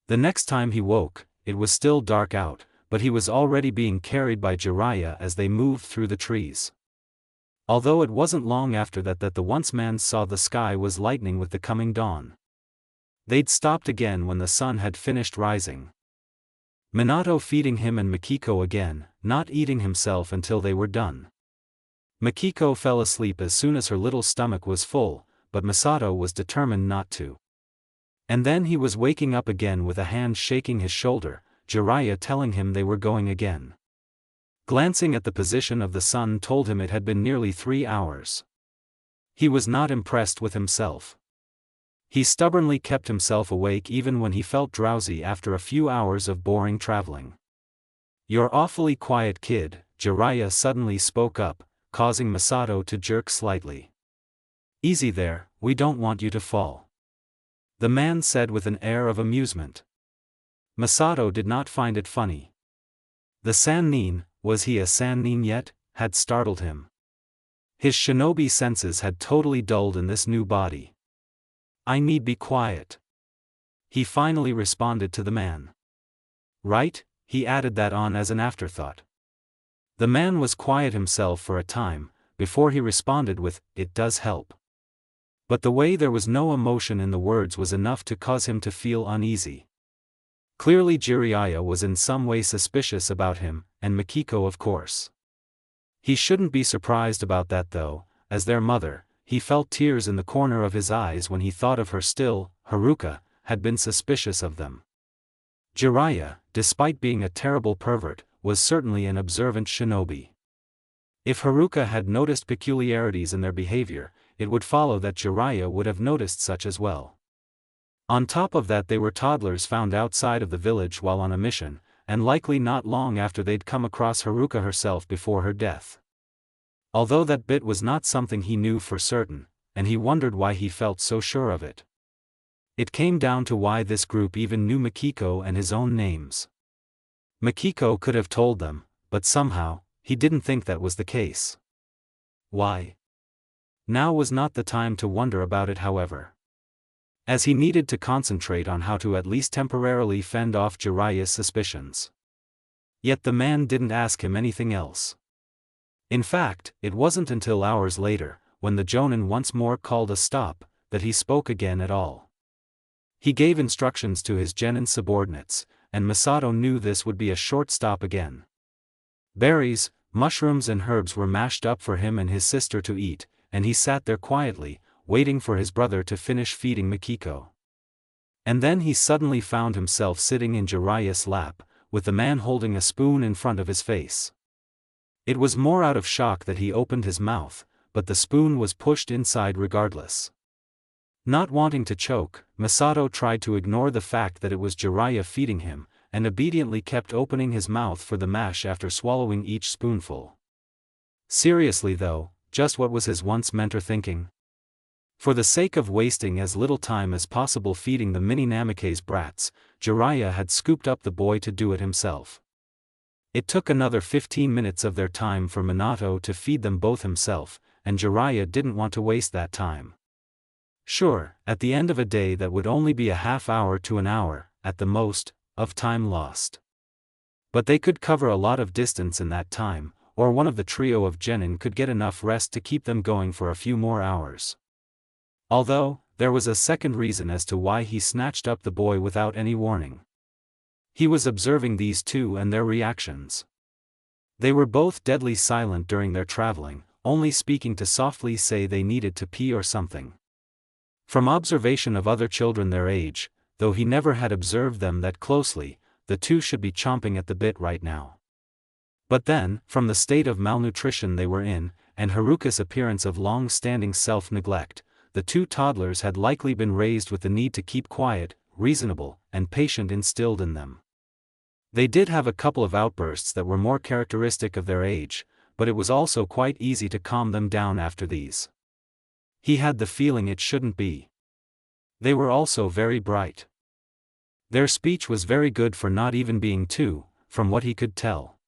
The next time he woke, it was still dark out, but he was already being carried by Jiraiya as they moved through the trees. Although it wasn't long after that the once man saw the sky was lightening with the coming dawn. They'd stopped again when the sun had finished rising. Minato feeding him and Mikiko again, not eating himself until they were done. Mikiko fell asleep as soon as her little stomach was full, but Masato was determined not to. And then he was waking up again with a hand shaking his shoulder, Jiraiya telling him they were going again. Glancing at the position of the sun told him it had been nearly 3 hours. He was not impressed with himself. He stubbornly kept himself awake even when he felt drowsy after a few hours of boring traveling. "You're awfully quiet, kid," Jiraiya suddenly spoke up, causing Masato to jerk slightly. "Easy there, we don't want you to fall," the man said with an air of amusement. Masato did not find it funny. The Sannin, was he a Sannin yet, had startled him. His shinobi senses had totally dulled in this new body. "I need be quiet," he finally responded to the man. "Right," he added that on as an afterthought. The man was quiet himself for a time, before he responded with, "It does help." But the way there was no emotion in the words was enough to cause him to feel uneasy. Clearly Jiraiya was in some way suspicious about him, and Mikiko of course. He shouldn't be surprised about that though, as their mother, he felt tears in the corner of his eyes when he thought of her still, Haruka, had been suspicious of them. Jiraiya, despite being a terrible pervert, was certainly an observant shinobi. If Haruka had noticed peculiarities in their behavior, it would follow that Jiraiya would have noticed such as well. On top of that, they were toddlers found outside of the village while on a mission, and likely not long after they'd come across Haruka herself before her death. Although that bit was not something he knew for certain, and he wondered why he felt so sure of it. It came down to why this group even knew Mikiko and his own names. Mikiko could have told them, but somehow, he didn't think that was the case. Why? Now was not the time to wonder about it, however, as he needed to concentrate on how to at least temporarily fend off Jiraiya's suspicions. Yet the man didn't ask him anything else. In fact, it wasn't until hours later, when the Jonin once more called a stop, that he spoke again at all. He gave instructions to his genin subordinates, and Masato knew this would be a short stop again. Berries, mushrooms and herbs were mashed up for him and his sister to eat, and he sat there quietly, waiting for his brother to finish feeding Mikiko. And then he suddenly found himself sitting in Jiraiya's lap, with the man holding a spoon in front of his face. It was more out of shock that he opened his mouth, but the spoon was pushed inside regardless. Not wanting to choke, Masato tried to ignore the fact that it was Jiraiya feeding him, and obediently kept opening his mouth for the mash after swallowing each spoonful. Seriously though, just what was his once mentor thinking? For the sake of wasting as little time as possible feeding the mini Namikaze brats, Jiraiya had scooped up the boy to do it himself. It took another 15 minutes of their time for Minato to feed them both himself, and Jiraiya didn't want to waste that time. Sure, at the end of a day that would only be a half hour to an hour, at the most, of time lost. But they could cover a lot of distance in that time, or one of the trio of genin could get enough rest to keep them going for a few more hours. Although, there was a second reason as to why he snatched up the boy without any warning. He was observing these two and their reactions. They were both deadly silent during their traveling, only speaking to softly say they needed to pee or something. From observation of other children their age, though he never had observed them that closely, the two should be chomping at the bit right now. But then, from the state of malnutrition they were in, and Haruka's appearance of long-standing self-neglect, the two toddlers had likely been raised with the need to keep quiet, reasonable, and patient instilled in them. They did have a couple of outbursts that were more characteristic of their age, but it was also quite easy to calm them down after these. He had the feeling it shouldn't be. They were also very bright. Their speech was very good for not even being two, from what he could tell.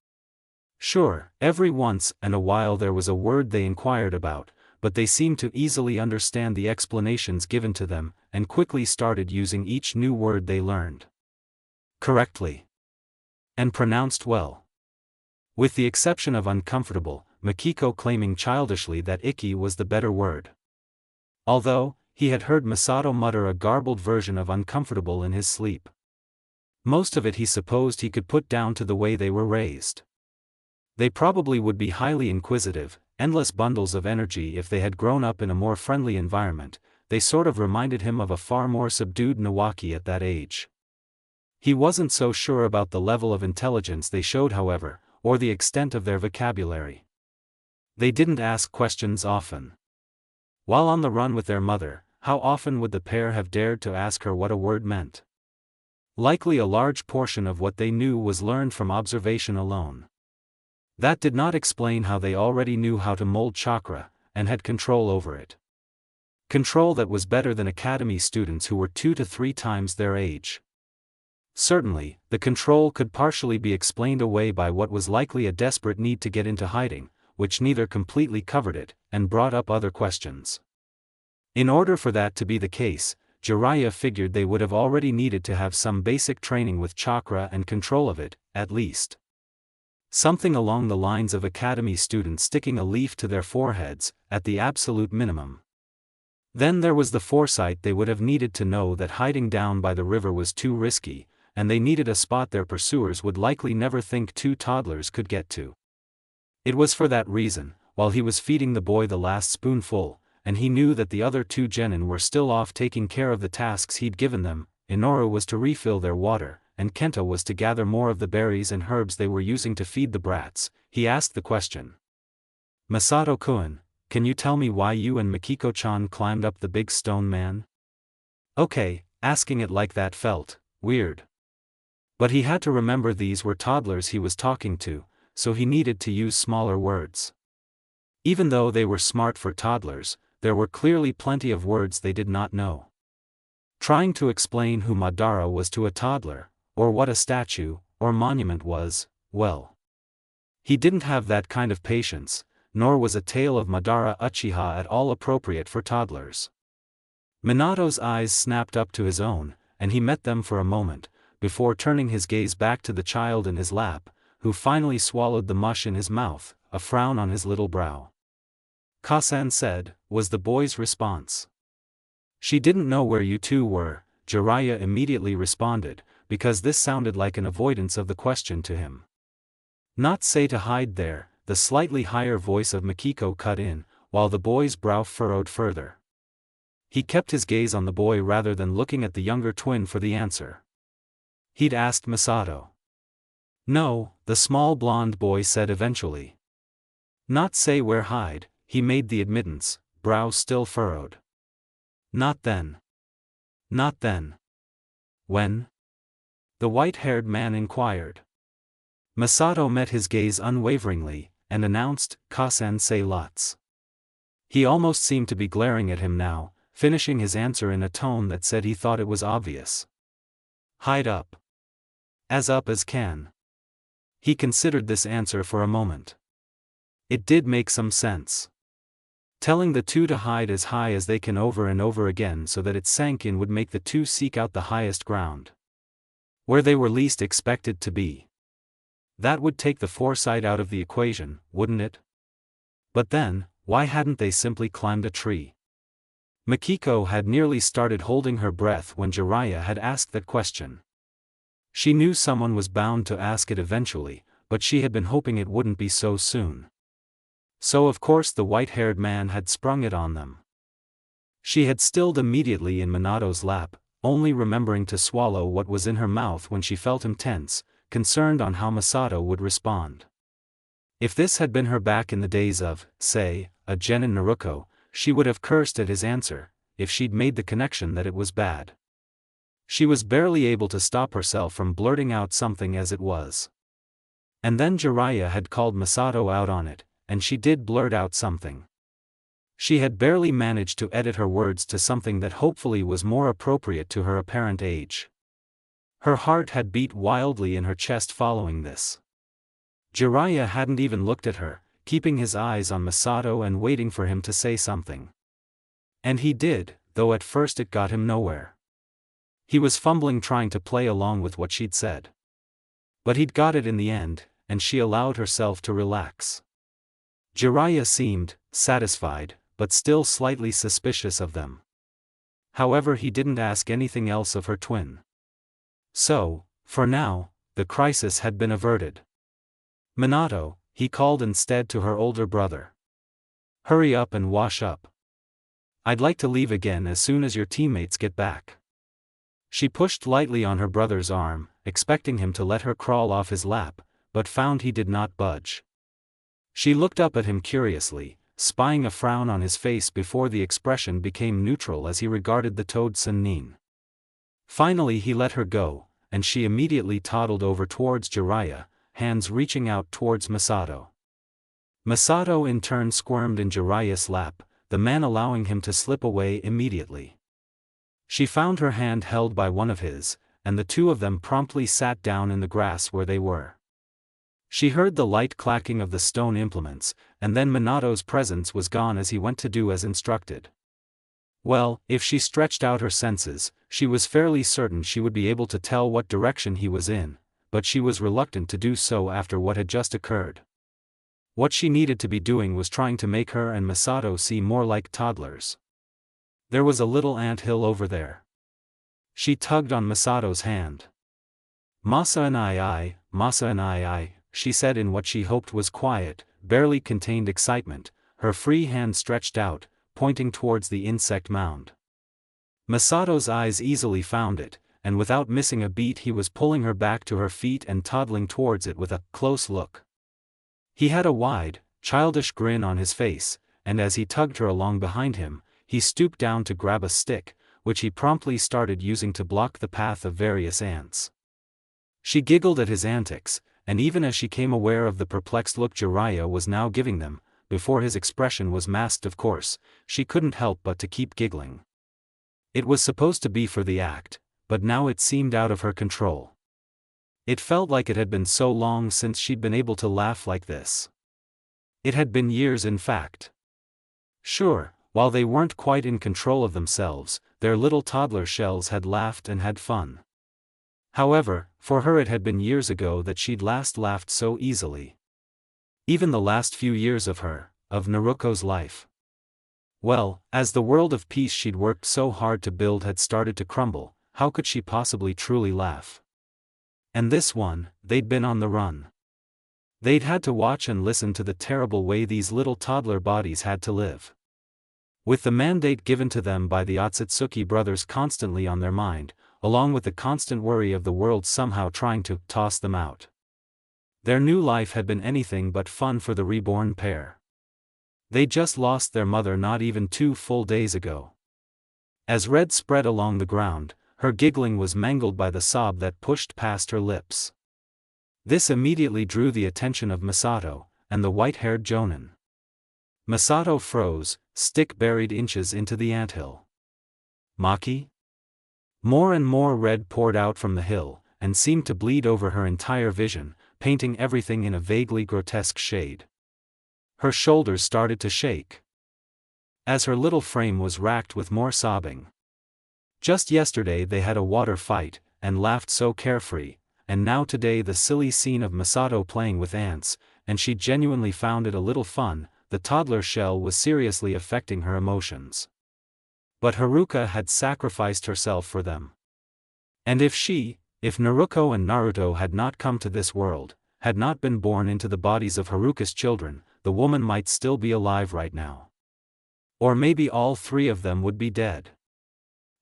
Sure, every once and a while there was a word they inquired about, but they seemed to easily understand the explanations given to them, and quickly started using each new word they learned correctly and pronounced well. With the exception of uncomfortable, Makiko claiming childishly that icky was the better word. Although, he had heard Masato mutter a garbled version of uncomfortable in his sleep. Most of it he supposed he could put down to the way they were raised. They probably would be highly inquisitive, endless bundles of energy if they had grown up in a more friendly environment. They sort of reminded him of a far more subdued Nawaki at that age. He wasn't so sure about the level of intelligence they showed however, or the extent of their vocabulary. They didn't ask questions often. While on the run with their mother, how often would the pair have dared to ask her what a word meant? Likely a large portion of what they knew was learned from observation alone. That did not explain how they already knew how to mold chakra, and had control over it. Control that was better than academy students who were 2 to 3 times their age. Certainly, the control could partially be explained away by what was likely a desperate need to get into hiding, which neither completely covered it, and brought up other questions. In order for that to be the case, Jiraiya figured they would have already needed to have some basic training with chakra and control of it, at least. Something along the lines of academy students sticking a leaf to their foreheads, at the absolute minimum. Then there was the foresight they would have needed to know that hiding down by the river was too risky, and they needed a spot their pursuers would likely never think two toddlers could get to. It was for that reason, while he was feeding the boy the last spoonful, and he knew that the other two genin were still off taking care of the tasks he'd given them. Inoru was to refill their water, and Kenta was to gather more of the berries and herbs they were using to feed the brats. He asked the question. Masato-kun, can you tell me why you and Makiko-chan climbed up the big stone man? Okay, asking it like that felt weird. But he had to remember these were toddlers he was talking to, so he needed to use smaller words. Even though they were smart for toddlers, there were clearly plenty of words they did not know. Trying to explain who Madara was to a toddler, or what a statue, or monument was, well. He didn't have that kind of patience, nor was a tale of Madara Uchiha at all appropriate for toddlers. Minato's eyes snapped up to his own, and he met them for a moment, before turning his gaze back to the child in his lap, who finally swallowed the mush in his mouth, a frown on his little brow. Kasan said, was the boy's response. She didn't know where you two were, Jiraiya immediately responded, because this sounded like an avoidance of the question to him. Not say to hide there, the slightly higher voice of Makiko cut in, while the boy's brow furrowed further. He kept his gaze on the boy rather than looking at the younger twin for the answer. He'd asked Masato. No, the small blonde boy said eventually. Not say where hide, he made the admittance, brow still furrowed. Not then. Not then. When? The white-haired man inquired. Masato met his gaze unwaveringly, and announced, Kasan say lots. He almost seemed to be glaring at him now, finishing his answer in a tone that said he thought it was obvious. Hide up. As up as can. He considered this answer for a moment. It did make some sense. Telling the two to hide as high as they can over and over again so that it sank in would make the two seek out the highest ground, where they were least expected to be. That would take the foresight out of the equation, wouldn't it? But then, why hadn't they simply climbed a tree? Mikiko had nearly started holding her breath when Jiraiya had asked that question. She knew someone was bound to ask it eventually, but she had been hoping it wouldn't be so soon. So of course the white-haired man had sprung it on them. She had stilled immediately in Minato's lap, only remembering to swallow what was in her mouth when she felt him tense, concerned on how Masato would respond. If this had been her back in the days of, say, a genin naruko, she would have cursed at his answer, if she'd made the connection that it was bad. She was barely able to stop herself from blurting out something as it was. And then Jiraiya had called Masato out on it, and she did blurt out something. She had barely managed to edit her words to something that hopefully was more appropriate to her apparent age. Her heart had beat wildly in her chest following this. Jiraiya hadn't even looked at her, keeping his eyes on Masato and waiting for him to say something. And he did, though at first it got him nowhere. He was fumbling trying to play along with what she'd said. But he'd got it in the end, and she allowed herself to relax. Jiraiya seemed satisfied, but still slightly suspicious of them. However, he didn't ask anything else of her twin. So, for now, the crisis had been averted. Minato, he called instead to her older brother. Hurry up and wash up. I'd like to leave again as soon as your teammates get back. She pushed lightly on her brother's arm, expecting him to let her crawl off his lap, but found he did not budge. She looked up at him curiously, spying a frown on his face before the expression became neutral as he regarded the toad Sennin. Finally he let her go, and she immediately toddled over towards Jiraiya, hands reaching out towards Masato. Masato in turn squirmed in Jiraiya's lap, the man allowing him to slip away immediately. She found her hand held by one of his, and the two of them promptly sat down in the grass where they were. She heard the light clacking of the stone implements, and then Minato's presence was gone as he went to do as instructed. Well, if she stretched out her senses, she was fairly certain she would be able to tell what direction he was in, but she was reluctant to do so after what had just occurred. What she needed to be doing was trying to make her and Masato see more like toddlers. There was a little ant-hill over there. She tugged on Masato's hand. Masa and I, she said in what she hoped was quiet, barely contained excitement, her free hand stretched out, pointing towards the insect mound. Masato's eyes easily found it, and without missing a beat he was pulling her back to her feet and toddling towards it with a close look. He had a wide, childish grin on his face, and as he tugged her along behind him, he stooped down to grab a stick, which he promptly started using to block the path of various ants. She giggled at his antics, and even as she came aware of the perplexed look Jiraiya was now giving them, before his expression was masked of course, she couldn't help but to keep giggling. It was supposed to be for the act, but now it seemed out of her control. It felt like it had been so long since she'd been able to laugh like this. It had been years in fact. Sure, while they weren't quite in control of themselves, their little toddler shells had laughed and had fun. However, for her it had been years ago that she'd last laughed so easily. Even the last few years of Naruko's life. Well, as the world of peace she'd worked so hard to build had started to crumble, how could she possibly truly laugh? And this one, they'd been on the run. They'd had to watch and listen to the terrible way these little toddler bodies had to live. With the mandate given to them by the Otsutsuki brothers constantly on their mind, along with the constant worry of the world somehow trying to toss them out. Their new life had been anything but fun for the reborn pair. They'd just lost their mother not even 2 full days ago. As Red spread along the ground, her giggling was mangled by the sob that pushed past her lips. This immediately drew the attention of Masato, and the white-haired jonin. Masato froze, stick buried inches into the anthill. Maki? More and more red poured out from the hill, and seemed to bleed over her entire vision, painting everything in a vaguely grotesque shade. Her shoulders started to shake, as her little frame was racked with more sobbing. Just yesterday they had a water fight, and laughed so carefree, and now today the silly scene of Masato playing with ants, and she genuinely found it a little fun. The toddler shell was seriously affecting her emotions. But Haruka had sacrificed herself for them. And if Naruko and Naruto had not come to this world, had not been born into the bodies of Haruka's children, the woman might still be alive right now. Or maybe all three of them would be dead.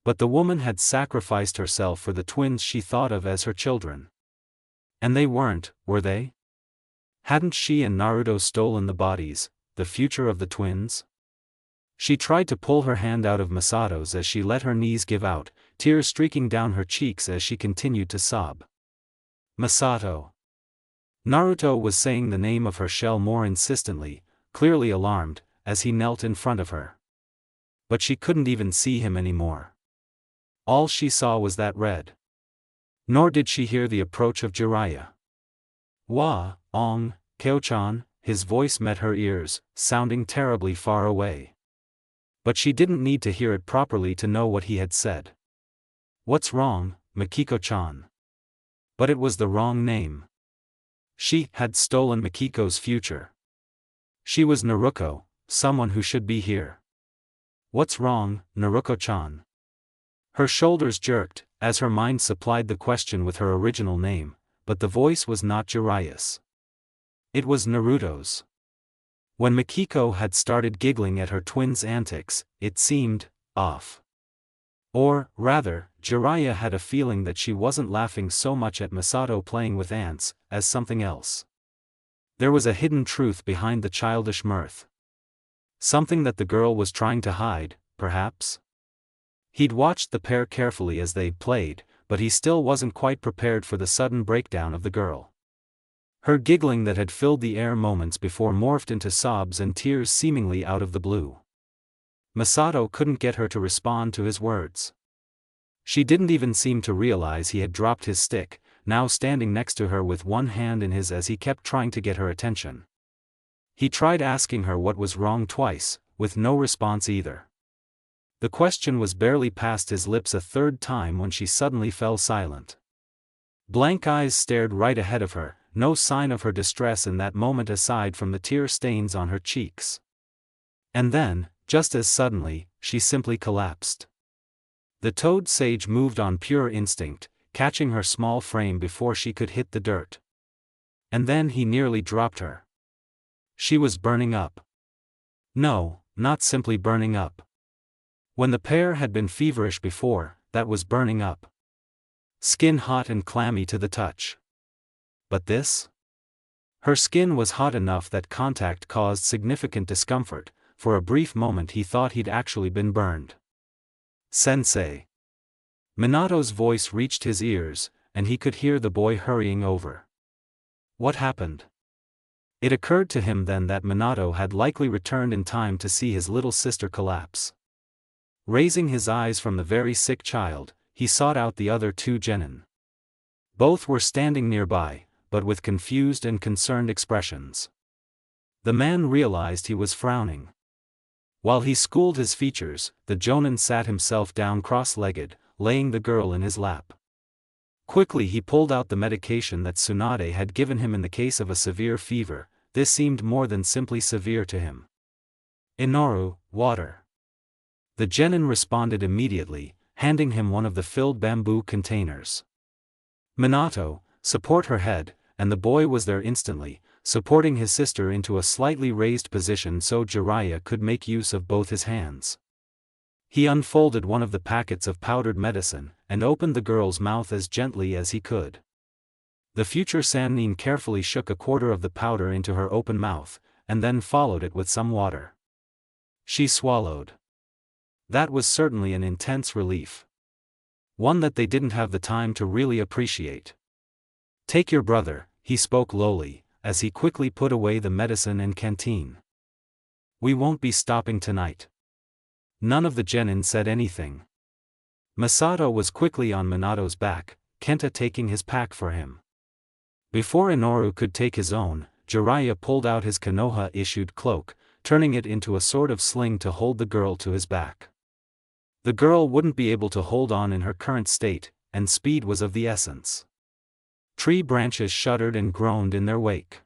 But the woman had sacrificed herself for the twins she thought of as her children. And they weren't, were they? Hadn't she and Naruto stolen the bodies, the future of the twins? She tried to pull her hand out of Masato's as she let her knees give out, tears streaking down her cheeks as she continued to sob. Masato. Naruto was saying the name of her shell more insistently, clearly alarmed, as he knelt in front of her. But she couldn't even see him anymore. All she saw was that red. Nor did she hear the approach of Jiraiya. Keo-chan, his voice met her ears, sounding terribly far away. But she didn't need to hear it properly to know what he had said. What's wrong, Mikiko-chan? But it was the wrong name. She had stolen Mikiko's future. She was Naruko, someone who should be here. What's wrong, Naruko-chan? Her shoulders jerked, as her mind supplied the question with her original name, but the voice was not Jiraiya's. It was Naruto's. When Mikiko had started giggling at her twins' antics, it seemed off. Or, rather, Jiraiya had a feeling that she wasn't laughing so much at Masato playing with ants, as something else. There was a hidden truth behind the childish mirth. Something that the girl was trying to hide, perhaps? He'd watched the pair carefully as they played, but he still wasn't quite prepared for the sudden breakdown of the girl. Her giggling that had filled the air moments before morphed into sobs and tears seemingly out of the blue. Masato couldn't get her to respond to his words. She didn't even seem to realize he had dropped his stick, now standing next to her with one hand in his as he kept trying to get her attention. He tried asking her what was wrong twice, with no response either. The question was barely past his lips a third time when she suddenly fell silent. Blank eyes stared right ahead of her, no sign of her distress in that moment aside from the tear stains on her cheeks. And then, just as suddenly, she simply collapsed. The toad sage moved on pure instinct, catching her small frame before she could hit the dirt. And then he nearly dropped her. She was burning up. No, not simply burning up. When the pair had been feverish before, that was burning up. Skin hot and clammy to the touch. But this? Her skin was hot enough that contact caused significant discomfort. For a brief moment he thought he'd actually been burned. Sensei. Minato's voice reached his ears, and he could hear the boy hurrying over. What happened? It occurred to him then that Minato had likely returned in time to see his little sister collapse. Raising his eyes from the very sick child, he sought out the other two genin. Both were standing nearby, but with confused and concerned expressions. The man realized he was frowning. While he schooled his features, the jonin sat himself down cross-legged, laying the girl in his lap. Quickly he pulled out the medication that Tsunade had given him in the case of a severe fever. This seemed more than simply severe to him. Inoru, water. The genin responded immediately, handing him one of the filled bamboo containers. Minato, support her head, and the boy was there instantly, supporting his sister into a slightly raised position so Jiraiya could make use of both his hands. He unfolded one of the packets of powdered medicine, and opened the girl's mouth as gently as he could. The future Sannin carefully shook a quarter of the powder into her open mouth, and then followed it with some water. She swallowed. That was certainly an intense relief. One that they didn't have the time to really appreciate. Take your brother, he spoke lowly, as he quickly put away the medicine and canteen. We won't be stopping tonight. None of the genin said anything. Masato was quickly on Minato's back, Kenta taking his pack for him. Before Inoru could take his own, Jiraiya pulled out his Konoha-issued cloak, turning it into a sort of sling to hold the girl to his back. The girl wouldn't be able to hold on in her current state, and speed was of the essence. Tree branches shuddered and groaned in their wake.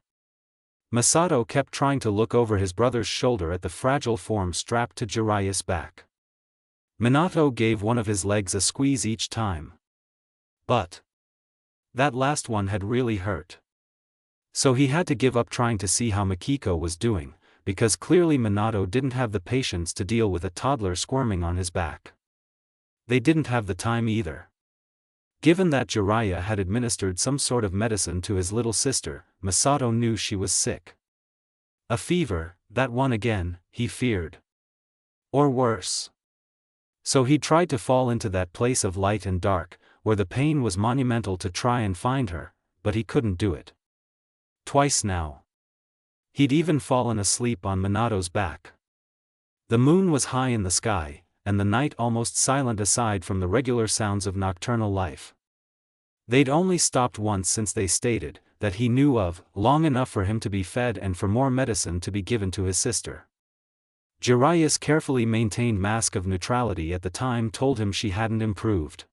Masato kept trying to look over his brother's shoulder at the fragile form strapped to Jiraiya's back. Minato gave one of his legs a squeeze each time. But that last one had really hurt. So he had to give up trying to see how Mikiko was doing, because clearly Minato didn't have the patience to deal with a toddler squirming on his back. They didn't have the time either. Given that Jiraiya had administered some sort of medicine to his little sister, Masato knew she was sick. A fever, that one again, he feared. Or worse. So he tried to fall into that place of light and dark, where the pain was monumental to try and find her, but he couldn't do it. Twice now. He'd even fallen asleep on Minato's back. The moon was high in the sky, and the night almost silent aside from the regular sounds of nocturnal life. They'd only stopped once since they stated, that he knew of, long enough for him to be fed and for more medicine to be given to his sister. Jiraiya's carefully maintained mask of neutrality at the time told him she hadn't improved.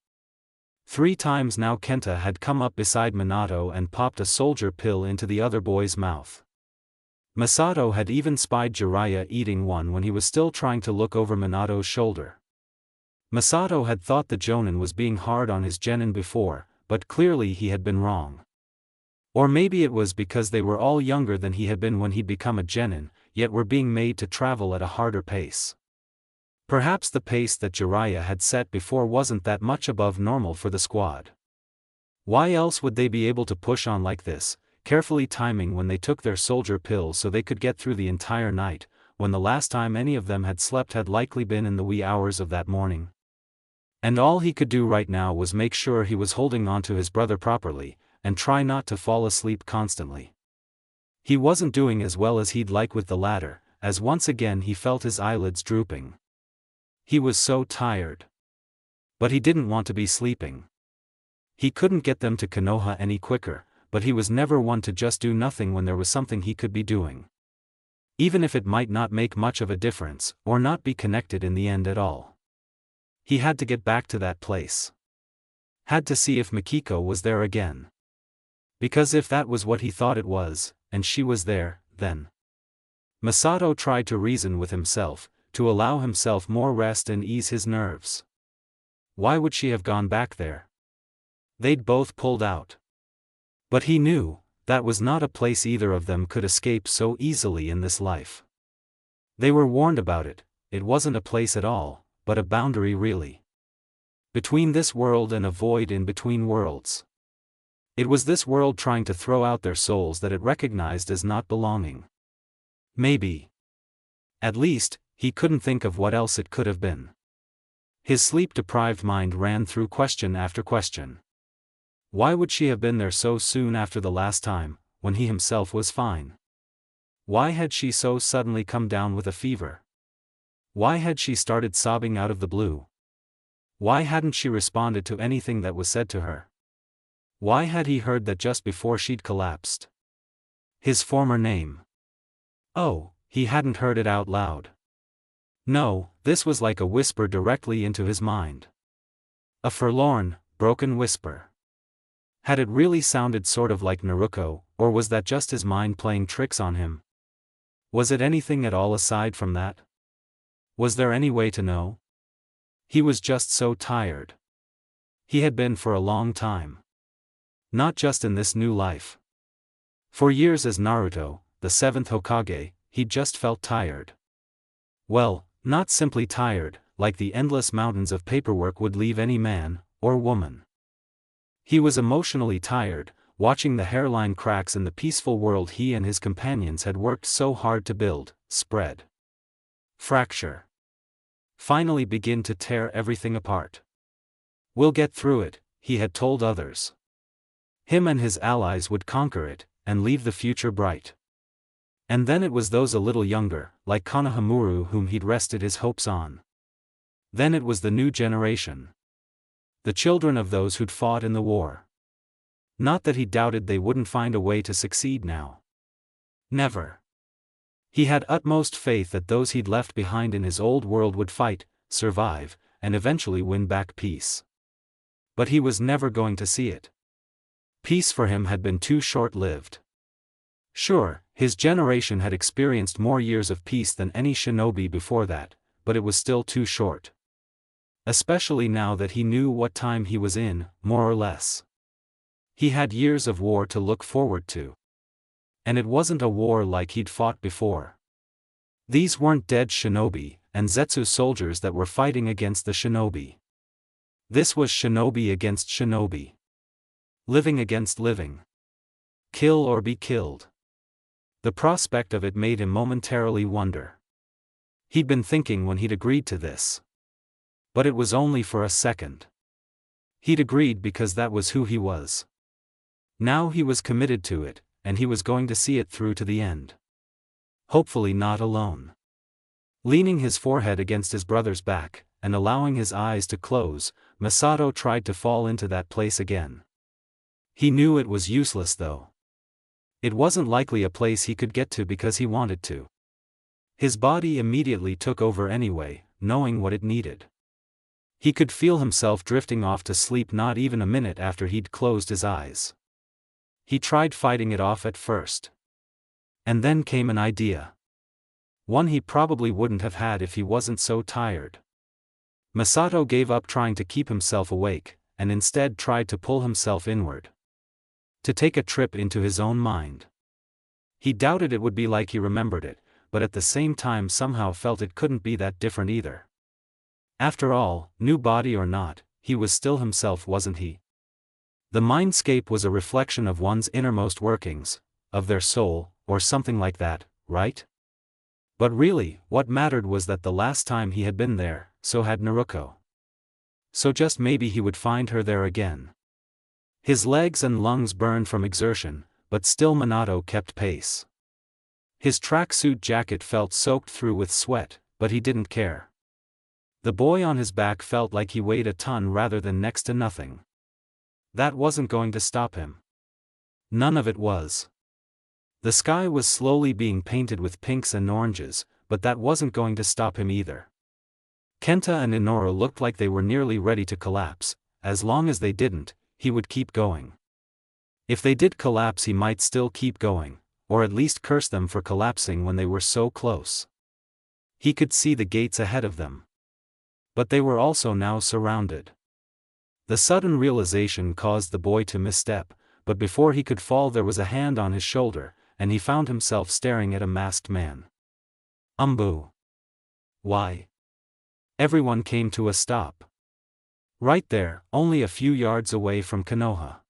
3 times now Kenta had come up beside Minato and popped a soldier pill into the other boy's mouth. Masato had even spied Jiraiya eating one when he was still trying to look over Minato's shoulder. Masato had thought the jonin was being hard on his genin before, but clearly he had been wrong. Or maybe it was because they were all younger than he had been when he'd become a genin, yet were being made to travel at a harder pace. Perhaps the pace that Jiraiya had set before wasn't that much above normal for the squad. Why else would they be able to push on like this, carefully timing when they took their soldier pills so they could get through the entire night, when the last time any of them had slept had likely been in the wee hours of that morning? And all he could do right now was make sure he was holding on to his brother properly, and try not to fall asleep constantly. He wasn't doing as well as he'd like with the latter, as once again he felt his eyelids drooping. He was so tired. But he didn't want to be sleeping. He couldn't get them to Konoha any quicker, but he was never one to just do nothing when there was something he could be doing. Even if it might not make much of a difference, or not be connected in the end at all. He had to get back to that place. Had to see if Mikiko was there again. Because if that was what he thought it was, and she was there, then... Masato tried to reason with himself, to allow himself more rest and ease his nerves. Why would she have gone back there? They'd both pulled out. But he knew, that was not a place either of them could escape so easily in this life. They were warned about it, it wasn't a place at all, but a boundary really. Between this world and a void in between worlds. It was this world trying to throw out their souls that it recognized as not belonging. Maybe. At least, he couldn't think of what else it could have been. His sleep-deprived mind ran through question after question. Why would she have been there so soon after the last time, when he himself was fine? Why had she so suddenly come down with a fever? Why had she started sobbing out of the blue? Why hadn't she responded to anything that was said to her? Why had he heard that just before she'd collapsed? His former name. Oh, he hadn't heard it out loud. No, this was like a whisper directly into his mind. A forlorn, broken whisper. Had it really sounded sort of like Naruko, or was that just his mind playing tricks on him? Was it anything at all aside from that? Was there any way to know? He was just so tired. He had been for a long time. Not just in this new life. For years as Naruto, the 7th Hokage, he just felt tired. Well, not simply tired, like the endless mountains of paperwork would leave any man, or woman. He was emotionally tired, watching the hairline cracks in the peaceful world he and his companions had worked so hard to build, spread. Fracture. Finally begin to tear everything apart. We'll get through it, he had told others. Him and his allies would conquer it, and leave the future bright. And then it was those a little younger, like Konohamaru, whom he'd rested his hopes on. Then it was the new generation. The children of those who'd fought in the war. Not that he doubted they wouldn't find a way to succeed now. Never. He had utmost faith that those he'd left behind in his old world would fight, survive, and eventually win back peace. But he was never going to see it. Peace for him had been too short-lived. Sure, his generation had experienced more years of peace than any shinobi before that, but it was still too short. Especially now that he knew what time he was in, more or less. He had years of war to look forward to. And it wasn't a war like he'd fought before. These weren't dead shinobi, and Zetsu soldiers that were fighting against the shinobi. This was shinobi against shinobi. Living against living. Kill or be killed. The prospect of it made him momentarily wonder. He'd been thinking when he'd agreed to this. But it was only for a second. He'd agreed because that was who he was. Now he was committed to it, and he was going to see it through to the end. Hopefully not alone. Leaning his forehead against his brother's back, and allowing his eyes to close, Masato tried to fall into that place again. He knew it was useless though. It wasn't likely a place he could get to because he wanted to. His body immediately took over anyway, knowing what it needed. He could feel himself drifting off to sleep not even a minute after he'd closed his eyes. He tried fighting it off at first. And then came an idea. One he probably wouldn't have had if he wasn't so tired. Masato gave up trying to keep himself awake, and instead tried to pull himself inward. To take a trip into his own mind. He doubted it would be like he remembered it, but at the same time somehow felt it couldn't be that different either. After all, new body or not, he was still himself, wasn't he? The mindscape was a reflection of one's innermost workings, of their soul, or something like that, right? But really, what mattered was that the last time he had been there, so had Naruko. So just maybe he would find her there again. His legs and lungs burned from exertion, but still Minato kept pace. His tracksuit jacket felt soaked through with sweat, but he didn't care. The boy on his back felt like he weighed a ton rather than next to nothing. That wasn't going to stop him. None of it was. The sky was slowly being painted with pinks and oranges, but that wasn't going to stop him either. Kenta and Inoru looked like they were nearly ready to collapse. As long as they didn't, he would keep going. If they did collapse, he might still keep going, or at least curse them for collapsing when they were so close. He could see the gates ahead of them. But they were also now surrounded. The sudden realization caused the boy to misstep, but before he could fall there was a hand on his shoulder, and he found himself staring at a masked man. Umbu. Why? Everyone came to a stop. Right there, only a few yards away from Konoha.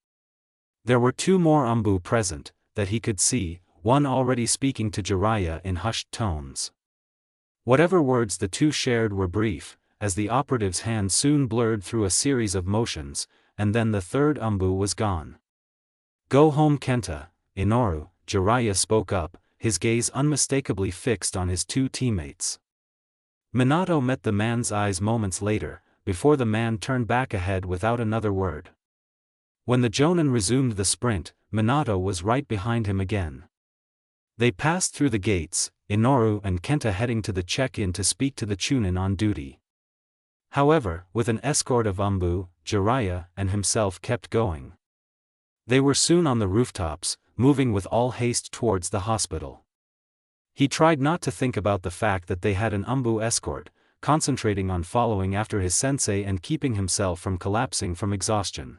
There were two more Umbu present, that he could see, one already speaking to Jiraiya in hushed tones. Whatever words the two shared were brief, as the operative's hand soon blurred through a series of motions, and then the third Umbu was gone. Go home, Kenta, Inoru, Jiraiya spoke up, his gaze unmistakably fixed on his two teammates. Minato met the man's eyes moments later, before the man turned back ahead without another word. When the Jonin resumed the sprint, Minato was right behind him again. They passed through the gates, Inoru and Kenta heading to the check-in to speak to the Chunin on duty. However, with an escort of Umbu, Jiraiya and himself kept going. They were soon on the rooftops, moving with all haste towards the hospital. He tried not to think about the fact that they had an Umbu escort, concentrating on following after his sensei and keeping himself from collapsing from exhaustion.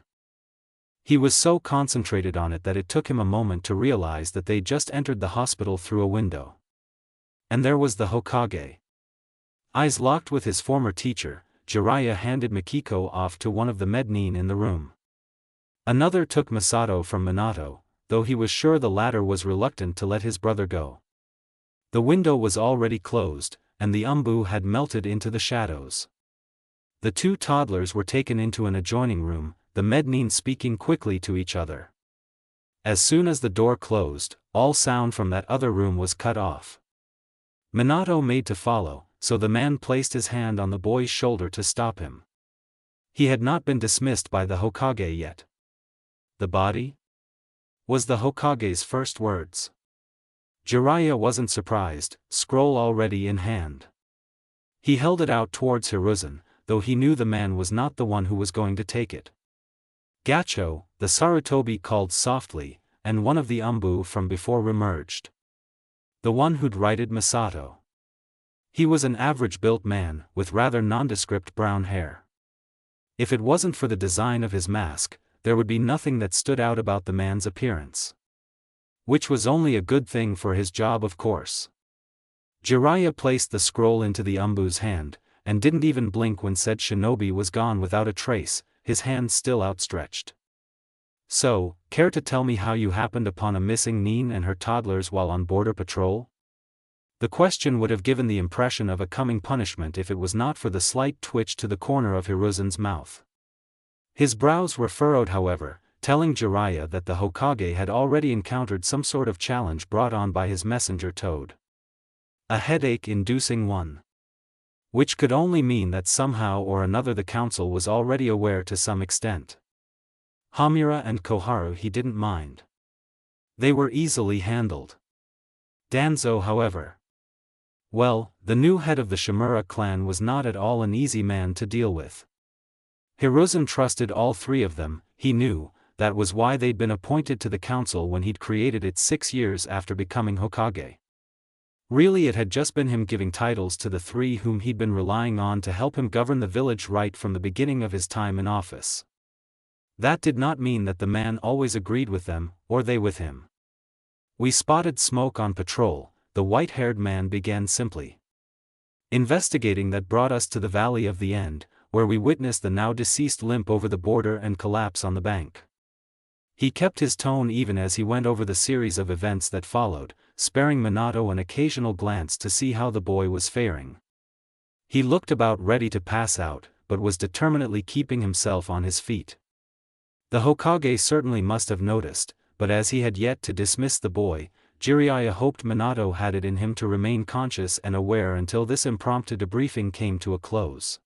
He was so concentrated on it that it took him a moment to realize that they just entered the hospital through a window. And there was the Hokage. Eyes locked with his former teacher, Jiraiya handed Mikiko off to one of the mednin in the room. Another took Masato from Minato, though he was sure the latter was reluctant to let his brother go. The window was already closed, and the Umbu had melted into the shadows. The two toddlers were taken into an adjoining room, the mednin speaking quickly to each other. As soon as the door closed, all sound from that other room was cut off. Minato made to follow, so the man placed his hand on the boy's shoulder to stop him. He had not been dismissed by the Hokage yet. "The body?" was the Hokage's first words. Jiraiya wasn't surprised, scroll already in hand. He held it out towards Hiruzen, though he knew the man was not the one who was going to take it. "Gacho," the Sarutobi called softly, and one of the Umbu from before remerged. The one who'd righted Misato. He was an average-built man, with rather nondescript brown hair. If it wasn't for the design of his mask, there would be nothing that stood out about the man's appearance. Which was only a good thing for his job, of course. Jiraiya placed the scroll into the Umbu's hand, and didn't even blink when said shinobi was gone without a trace, his hand still outstretched. "So, care to tell me how you happened upon a missing Nin and her toddlers while on border patrol?" The question would have given the impression of a coming punishment if it was not for the slight twitch to the corner of Hiruzen's mouth. His brows were furrowed, however, telling Jiraiya that the Hokage had already encountered some sort of challenge brought on by his messenger Toad. A headache-inducing one. Which could only mean that somehow or another the council was already aware to some extent. Hamura and Koharu he didn't mind. They were easily handled. Danzo, however. Well, the new head of the Shimura clan was not at all an easy man to deal with. Hiruzen trusted all three of them, he knew. That was why they'd been appointed to the council when he'd created it 6 years after becoming Hokage. Really, it had just been him giving titles to the three whom he'd been relying on to help him govern the village right from the beginning of his time in office. That did not mean that the man always agreed with them, or they with him. "We spotted smoke on patrol," the white-haired man began simply. "Investigating that brought us to the Valley of the End, where we witnessed the now-deceased limp over the border and collapse on the bank." He kept his tone even as he went over the series of events that followed, sparing Minato an occasional glance to see how the boy was faring. He looked about ready to pass out, but was determinedly keeping himself on his feet. The Hokage certainly must have noticed, but as he had yet to dismiss the boy, Jiraiya hoped Minato had it in him to remain conscious and aware until this impromptu debriefing came to a close.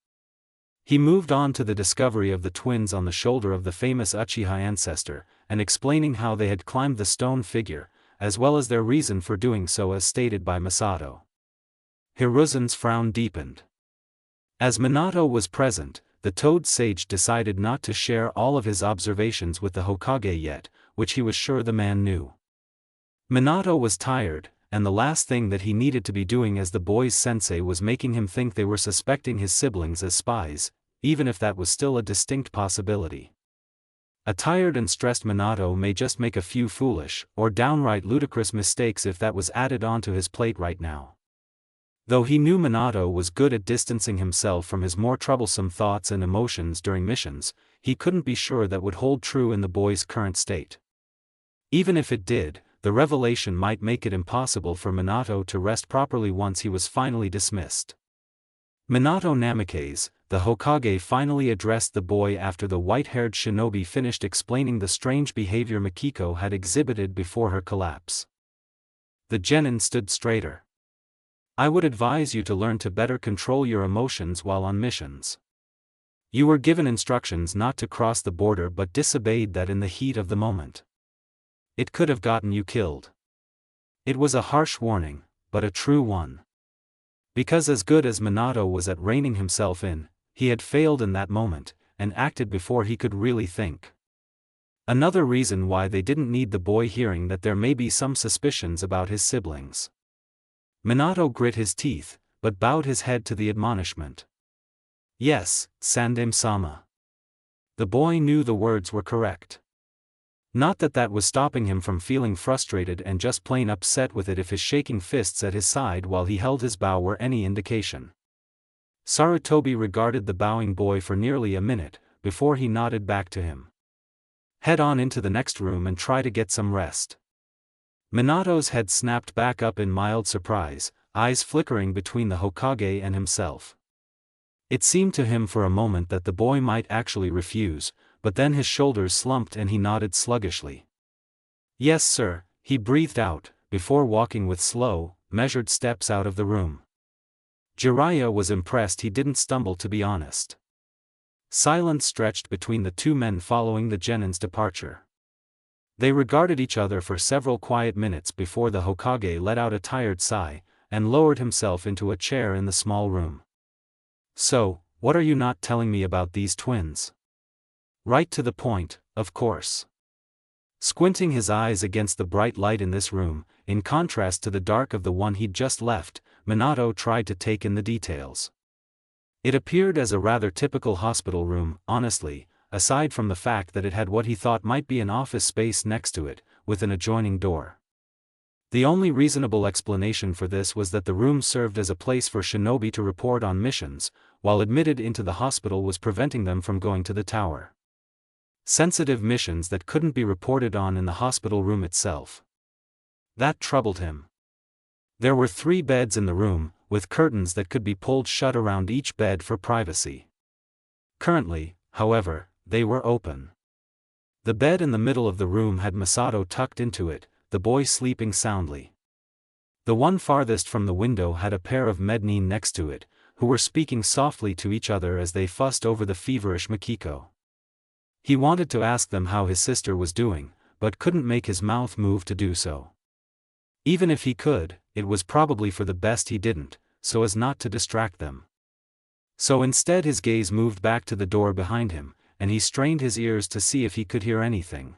He moved on to the discovery of the twins on the shoulder of the famous Uchiha ancestor, and explaining how they had climbed the stone figure, as well as their reason for doing so as stated by Misato. Hiruzen's frown deepened. As Minato was present, the Toad Sage decided not to share all of his observations with the Hokage yet, which he was sure the man knew. Minato was tired, and the last thing that he needed to be doing as the boy's sensei was making him think they were suspecting his siblings as spies, even if that was still a distinct possibility. A tired and stressed Minato may just make a few foolish, or downright ludicrous mistakes if that was added onto his plate right now. Though he knew Minato was good at distancing himself from his more troublesome thoughts and emotions during missions, he couldn't be sure that would hold true in the boy's current state. Even if it did, the revelation might make it impossible for Minato to rest properly once he was finally dismissed. "Minato Namikaze," the Hokage finally addressed the boy after the white-haired shinobi finished explaining the strange behavior Mikiko had exhibited before her collapse. The genin stood straighter. "I would advise you to learn to better control your emotions while on missions. You were given instructions not to cross the border but disobeyed that in the heat of the moment. It could have gotten you killed." It was a harsh warning, but a true one. Because as good as Minato was at reining himself in, he had failed in that moment, and acted before he could really think. Another reason why they didn't need the boy hearing that there may be some suspicions about his siblings. Minato grit his teeth, but bowed his head to the admonishment. "Yes, Sandame-sama." The boy knew the words were correct. Not that that was stopping him from feeling frustrated and just plain upset with it if his shaking fists at his side while he held his bow were any indication. Sarutobi regarded the bowing boy for nearly a minute, before he nodded back to him. "Head on into the next room and try to get some rest." Minato's head snapped back up in mild surprise, eyes flickering between the Hokage and himself. It seemed to him for a moment that the boy might actually refuse, but then his shoulders slumped and he nodded sluggishly. "Yes sir," he breathed out, before walking with slow, measured steps out of the room. Jiraiya was impressed he didn't stumble, to be honest. Silence stretched between the two men following the genin's departure. They regarded each other for several quiet minutes before the Hokage let out a tired sigh, and lowered himself into a chair in the small room. So, what are you not telling me about these twins? Right to the point, of course. Squinting his eyes against the bright light in this room, in contrast to the dark of the one he'd just left, Minato tried to take in the details. It appeared as a rather typical hospital room, honestly, aside from the fact that it had what he thought might be an office space next to it, with an adjoining door. The only reasonable explanation for this was that the room served as a place for shinobi to report on missions, while admitted into the hospital was preventing them from going to the tower. Sensitive missions that couldn't be reported on in the hospital room itself. That troubled him. There were 3 beds in the room, with curtains that could be pulled shut around each bed for privacy. Currently, however, they were open. The bed in the middle of the room had Masato tucked into it, the boy sleeping soundly. The one farthest from the window had a pair of Mednin next to it, who were speaking softly to each other as they fussed over the feverish Mikiko. He wanted to ask them how his sister was doing, but couldn't make his mouth move to do so. Even if he could, it was probably for the best he didn't, so as not to distract them. So instead his gaze moved back to the door behind him, and he strained his ears to see if he could hear anything.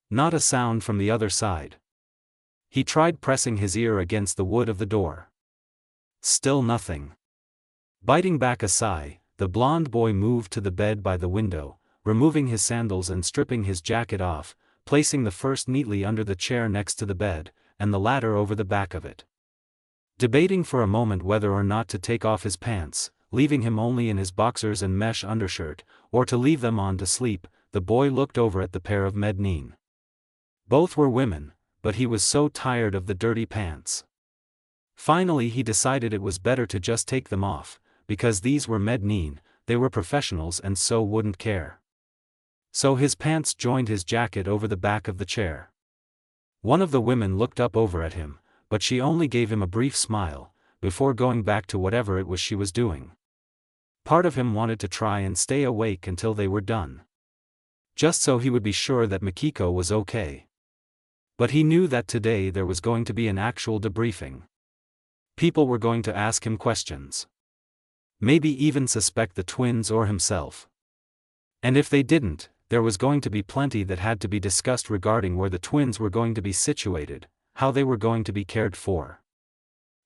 Not a sound from the other side. He tried pressing his ear against the wood of the door. Still nothing. Biting back a sigh, the blond boy moved to the bed by the window, removing his sandals and stripping his jacket off, placing the first neatly under the chair next to the bed, and the latter over the back of it. Debating for a moment whether or not to take off his pants, leaving him only in his boxers and mesh undershirt, or to leave them on to sleep, the boy looked over at the pair of Mednin. Both were women, but he was so tired of the dirty pants. Finally he decided it was better to just take them off, because these were Mednin, they were professionals and so wouldn't care. So his pants joined his jacket over the back of the chair. One of the women looked up over at him, but she only gave him a brief smile, before going back to whatever it was she was doing. Part of him wanted to try and stay awake until they were done. Just so he would be sure that Mikiko was okay. But he knew that today there was going to be an actual debriefing. People were going to ask him questions. Maybe even suspect the twins or himself. And if they didn't, there was going to be plenty that had to be discussed regarding where the twins were going to be situated, how they were going to be cared for.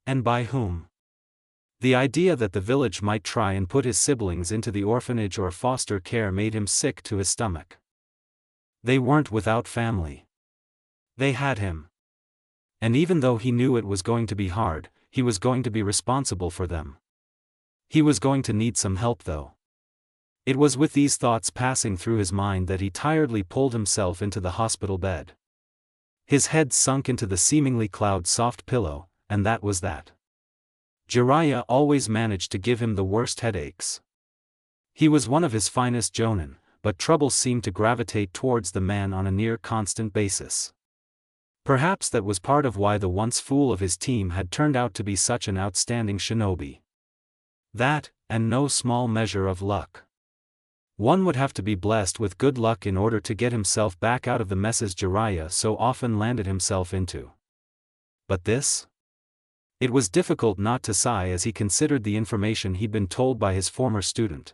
And by whom. The idea that the village might try and put his siblings into the orphanage or foster care made him sick to his stomach. They weren't without family. They had him. And even though he knew it was going to be hard, he was going to be responsible for them. He was going to need some help though. It was with these thoughts passing through his mind that he tiredly pulled himself into the hospital bed. His head sunk into the seemingly cloud-soft pillow, and that was that. Jiraiya always managed to give him the worst headaches. He was one of his finest jonin, but trouble seemed to gravitate towards the man on a near-constant basis. Perhaps that was part of why the once fool of his team had turned out to be such an outstanding shinobi. That, and no small measure of luck. One would have to be blessed with good luck in order to get himself back out of the messes Jiraiya so often landed himself into. But this? It was difficult not to sigh as he considered the information he'd been told by his former student.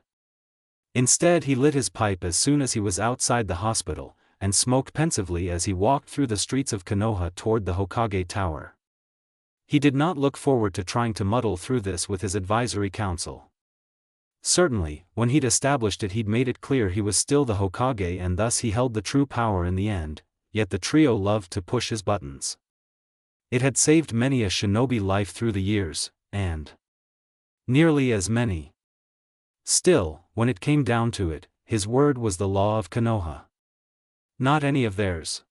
Instead he lit his pipe as soon as he was outside the hospital, and smoked pensively as he walked through the streets of Konoha toward the Hokage Tower. He did not look forward to trying to muddle through this with his advisory council. Certainly, when he'd established it he'd made it clear he was still the Hokage and thus he held the true power in the end, yet the trio loved to push his buttons. It had saved many a shinobi life through the years, and nearly as many. Still, when it came down to it, his word was the law of Konoha. Not any of theirs.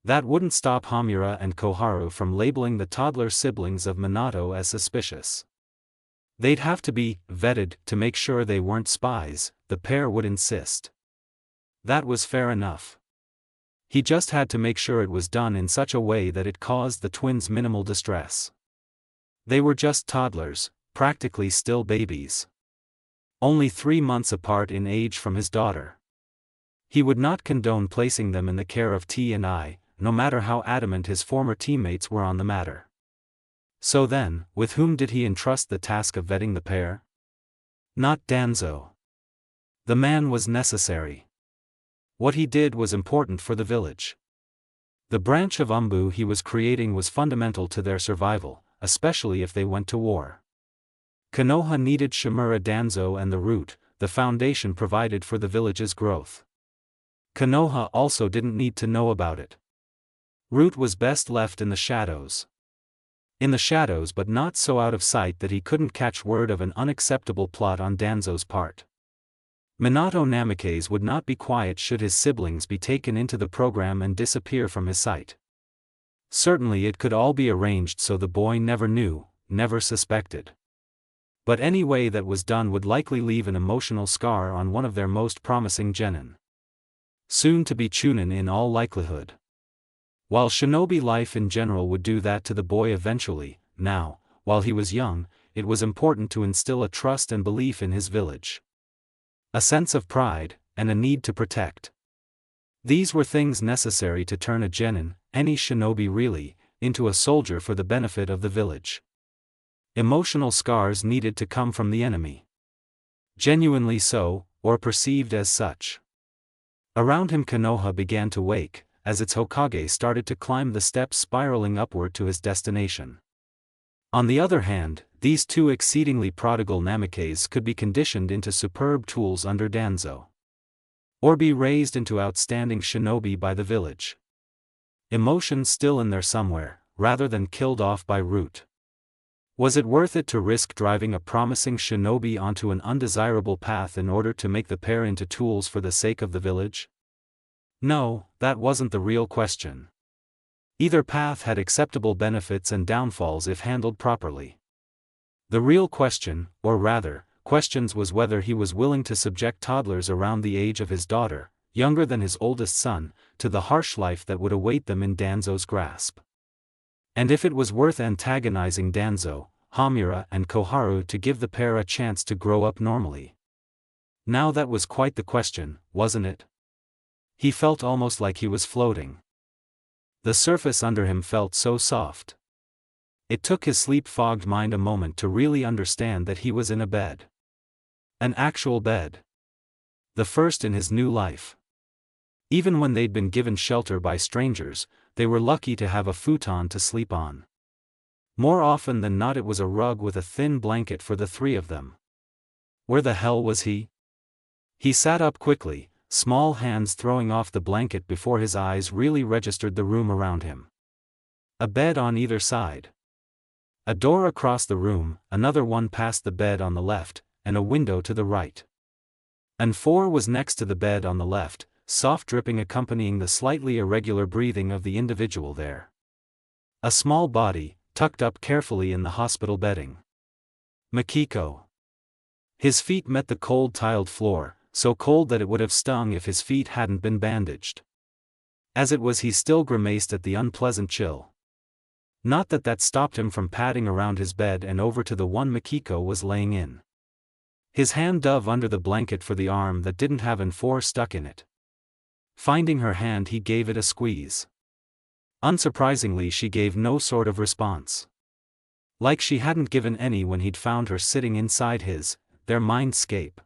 That wouldn't stop Hamura and Koharu from labeling the toddler siblings of Minato as suspicious. They'd have to be vetted to make sure they weren't spies, the pair would insist. That was fair enough. He just had to make sure it was done in such a way that it caused the twins minimal distress. They were just toddlers, practically still babies. only 3 months apart in age from his daughter. He would not condone placing them in the care of T&I, no matter how adamant his former teammates were on the matter. So then, with whom did he entrust the task of vetting the pair? Not Danzo. The man was necessary. What he did was important for the village. The branch of Umbu he was creating was fundamental to their survival, especially if they went to war. Konoha needed Shimura Danzo and the root, the foundation provided for the village's growth. Konoha also didn't need to know about it. Root was best left in the shadows. In the shadows, but not so out of sight that he couldn't catch word of an unacceptable plot on Danzo's part. Minato Namikaze would not be quiet should his siblings be taken into the program and disappear from his sight. Certainly it could all be arranged so the boy never knew, never suspected. But any way that was done would likely leave an emotional scar on one of their most promising genin. Soon to be Chunin in all likelihood. While shinobi life in general would do that to the boy eventually, now, while he was young, it was important to instill a trust and belief in his village. A sense of pride, and a need to protect. These were things necessary to turn a genin, any shinobi really, into a soldier for the benefit of the village. Emotional scars needed to come from the enemy. Genuinely so, or perceived as such. Around him Konoha began to wake, as its Hokage started to climb the steps spiraling upward to his destination. On the other hand, these two exceedingly prodigal Namikaze could be conditioned into superb tools under Danzo. Or be raised into outstanding shinobi by the village. Emotions still in there somewhere, rather than killed off by root. Was it worth it to risk driving a promising shinobi onto an undesirable path in order to make the pair into tools for the sake of the village? No, that wasn't the real question. Either path had acceptable benefits and downfalls if handled properly. The real question, or rather, questions, was whether he was willing to subject toddlers around the age of his daughter, younger than his oldest son, to the harsh life that would await them in Danzo's grasp. And if it was worth antagonizing Danzo, Hamura and Koharu to give the pair a chance to grow up normally. Now that was quite the question, wasn't it? He felt almost like he was floating. The surface under him felt so soft. It took his sleep-fogged mind a moment to really understand that he was in a bed. An actual bed. The first in his new life. Even when they'd been given shelter by strangers, they were lucky to have a futon to sleep on. More often than not it was a rug with a thin blanket for the three of them. Where the hell was he? He sat up quickly, small hands throwing off the blanket before his eyes really registered the room around him. A bed on either side. A door across the room, another one past the bed on the left, and a window to the right. And 4 was next to the bed on the left, soft dripping accompanying the slightly irregular breathing of the individual there. A small body, tucked up carefully in the hospital bedding. Makiko. His feet met the cold tiled floor, so cold that it would have stung if his feet hadn't been bandaged. As it was, he still grimaced at the unpleasant chill. Not that stopped him from padding around his bed and over to the one Makiko was laying in. His hand dove under the blanket for the arm that didn't have an 4 stuck in it. Finding her hand, he gave it a squeeze. Unsurprisingly, she gave no sort of response. Like she hadn't given any when he'd found her sitting inside their mindscape.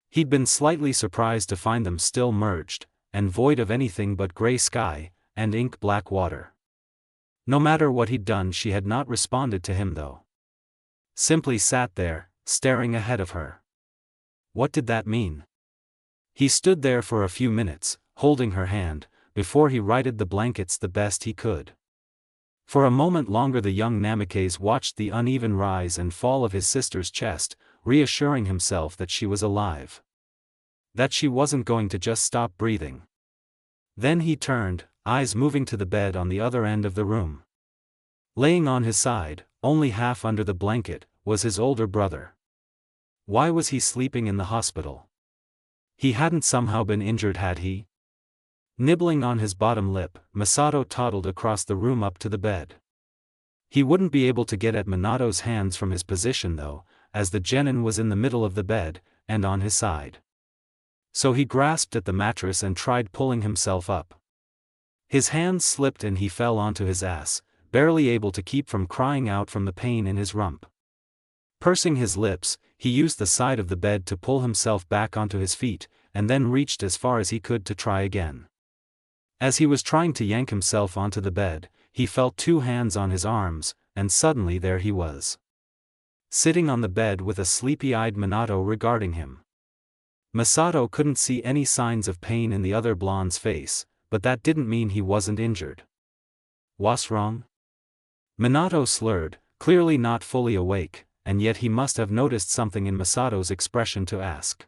He'd been slightly surprised to find them still merged, and void of anything but gray sky, and ink-black water. No matter what he'd done, she had not responded to him though. Simply sat there, staring ahead of her. What did that mean? He stood there for a few minutes, holding her hand, before he righted the blankets the best he could. For a moment longer the young Namikaze watched the uneven rise and fall of his sister's chest, reassuring himself that she was alive. That she wasn't going to just stop breathing. Then he turned, eyes moving to the bed on the other end of the room. Laying on his side, only half under the blanket, was his older brother. Why was he sleeping in the hospital? He hadn't somehow been injured, had he? Nibbling on his bottom lip, Masato toddled across the room up to the bed. He wouldn't be able to get at Minato's hands from his position though, as the genin was in the middle of the bed, and on his side. So he grasped at the mattress and tried pulling himself up. His hands slipped and he fell onto his ass, barely able to keep from crying out from the pain in his rump. Pursing his lips, he used the side of the bed to pull himself back onto his feet, and then reached as far as he could to try again. As he was trying to yank himself onto the bed, he felt two hands on his arms, and suddenly there he was, sitting on the bed with a sleepy-eyed Minato regarding him. Masato couldn't see any signs of pain in the other blonde's face, but that didn't mean he wasn't injured. "What's wrong?" Minato slurred, clearly not fully awake, and yet he must have noticed something in Masato's expression to ask.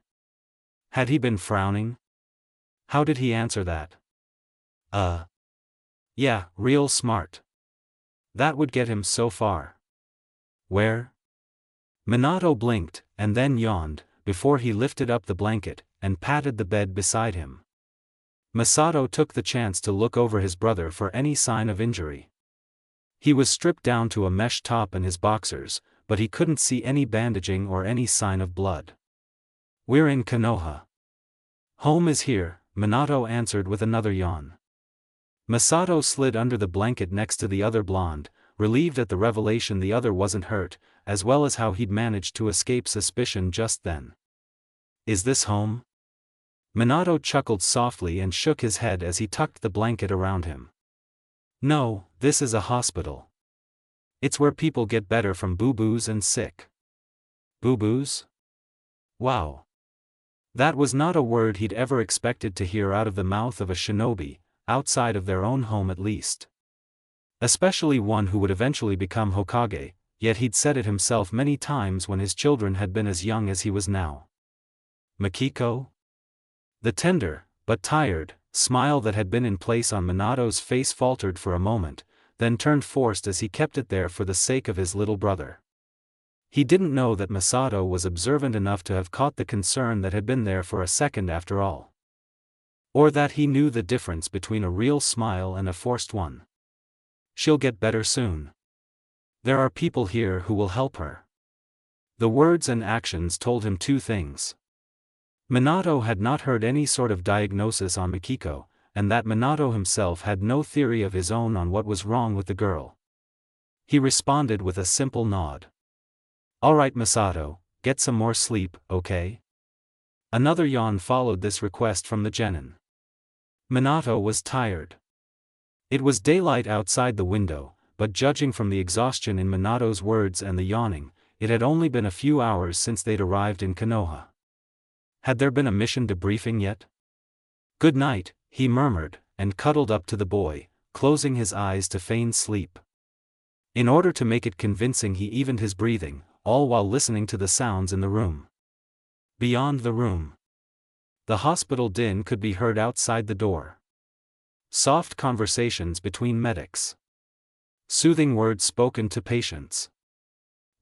Had he been frowning? How did he answer that? Yeah, real smart. That would get him so far. Where? Minato blinked, and then yawned, before he lifted up the blanket, and patted the bed beside him. Masato took the chance to look over his brother for any sign of injury. He was stripped down to a mesh top and his boxers, but he couldn't see any bandaging or any sign of blood. "We're in Konoha. Home is here," Minato answered with another yawn. Masato slid under the blanket next to the other blonde, relieved at the revelation the other wasn't hurt, as well as how he'd managed to escape suspicion just then. "Is this home?" Minato chuckled softly and shook his head as he tucked the blanket around him. "No, this is a hospital. It's where people get better from boo-boos and sick." "Boo-boos?" Wow. That was not a word he'd ever expected to hear out of the mouth of a shinobi, outside of their own home at least. Especially one who would eventually become Hokage, yet he'd said it himself many times when his children had been as young as he was now. "Makiko?" The tender, but tired, smile that had been in place on Minato's face faltered for a moment, then turned forced as he kept it there for the sake of his little brother. He didn't know that Masato was observant enough to have caught the concern that had been there for a second after all. Or that he knew the difference between a real smile and a forced one. "She'll get better soon. There are people here who will help her." The words and actions told him two things. Minato had not heard any sort of diagnosis on Makiko, and that Minato himself had no theory of his own on what was wrong with the girl. He responded with a simple nod. "Alright Masato, get some more sleep, okay?" Another yawn followed this request from the genin. Minato was tired. It was daylight outside the window, but judging from the exhaustion in Minato's words and the yawning, it had only been a few hours since they'd arrived in Konoha. Had there been a mission debriefing yet? "Good night," he murmured, and cuddled up to the boy, closing his eyes to feign sleep. In order to make it convincing he evened his breathing, all while listening to the sounds in the room. Beyond the room, the hospital din could be heard outside the door. Soft conversations between medics. Soothing words spoken to patients.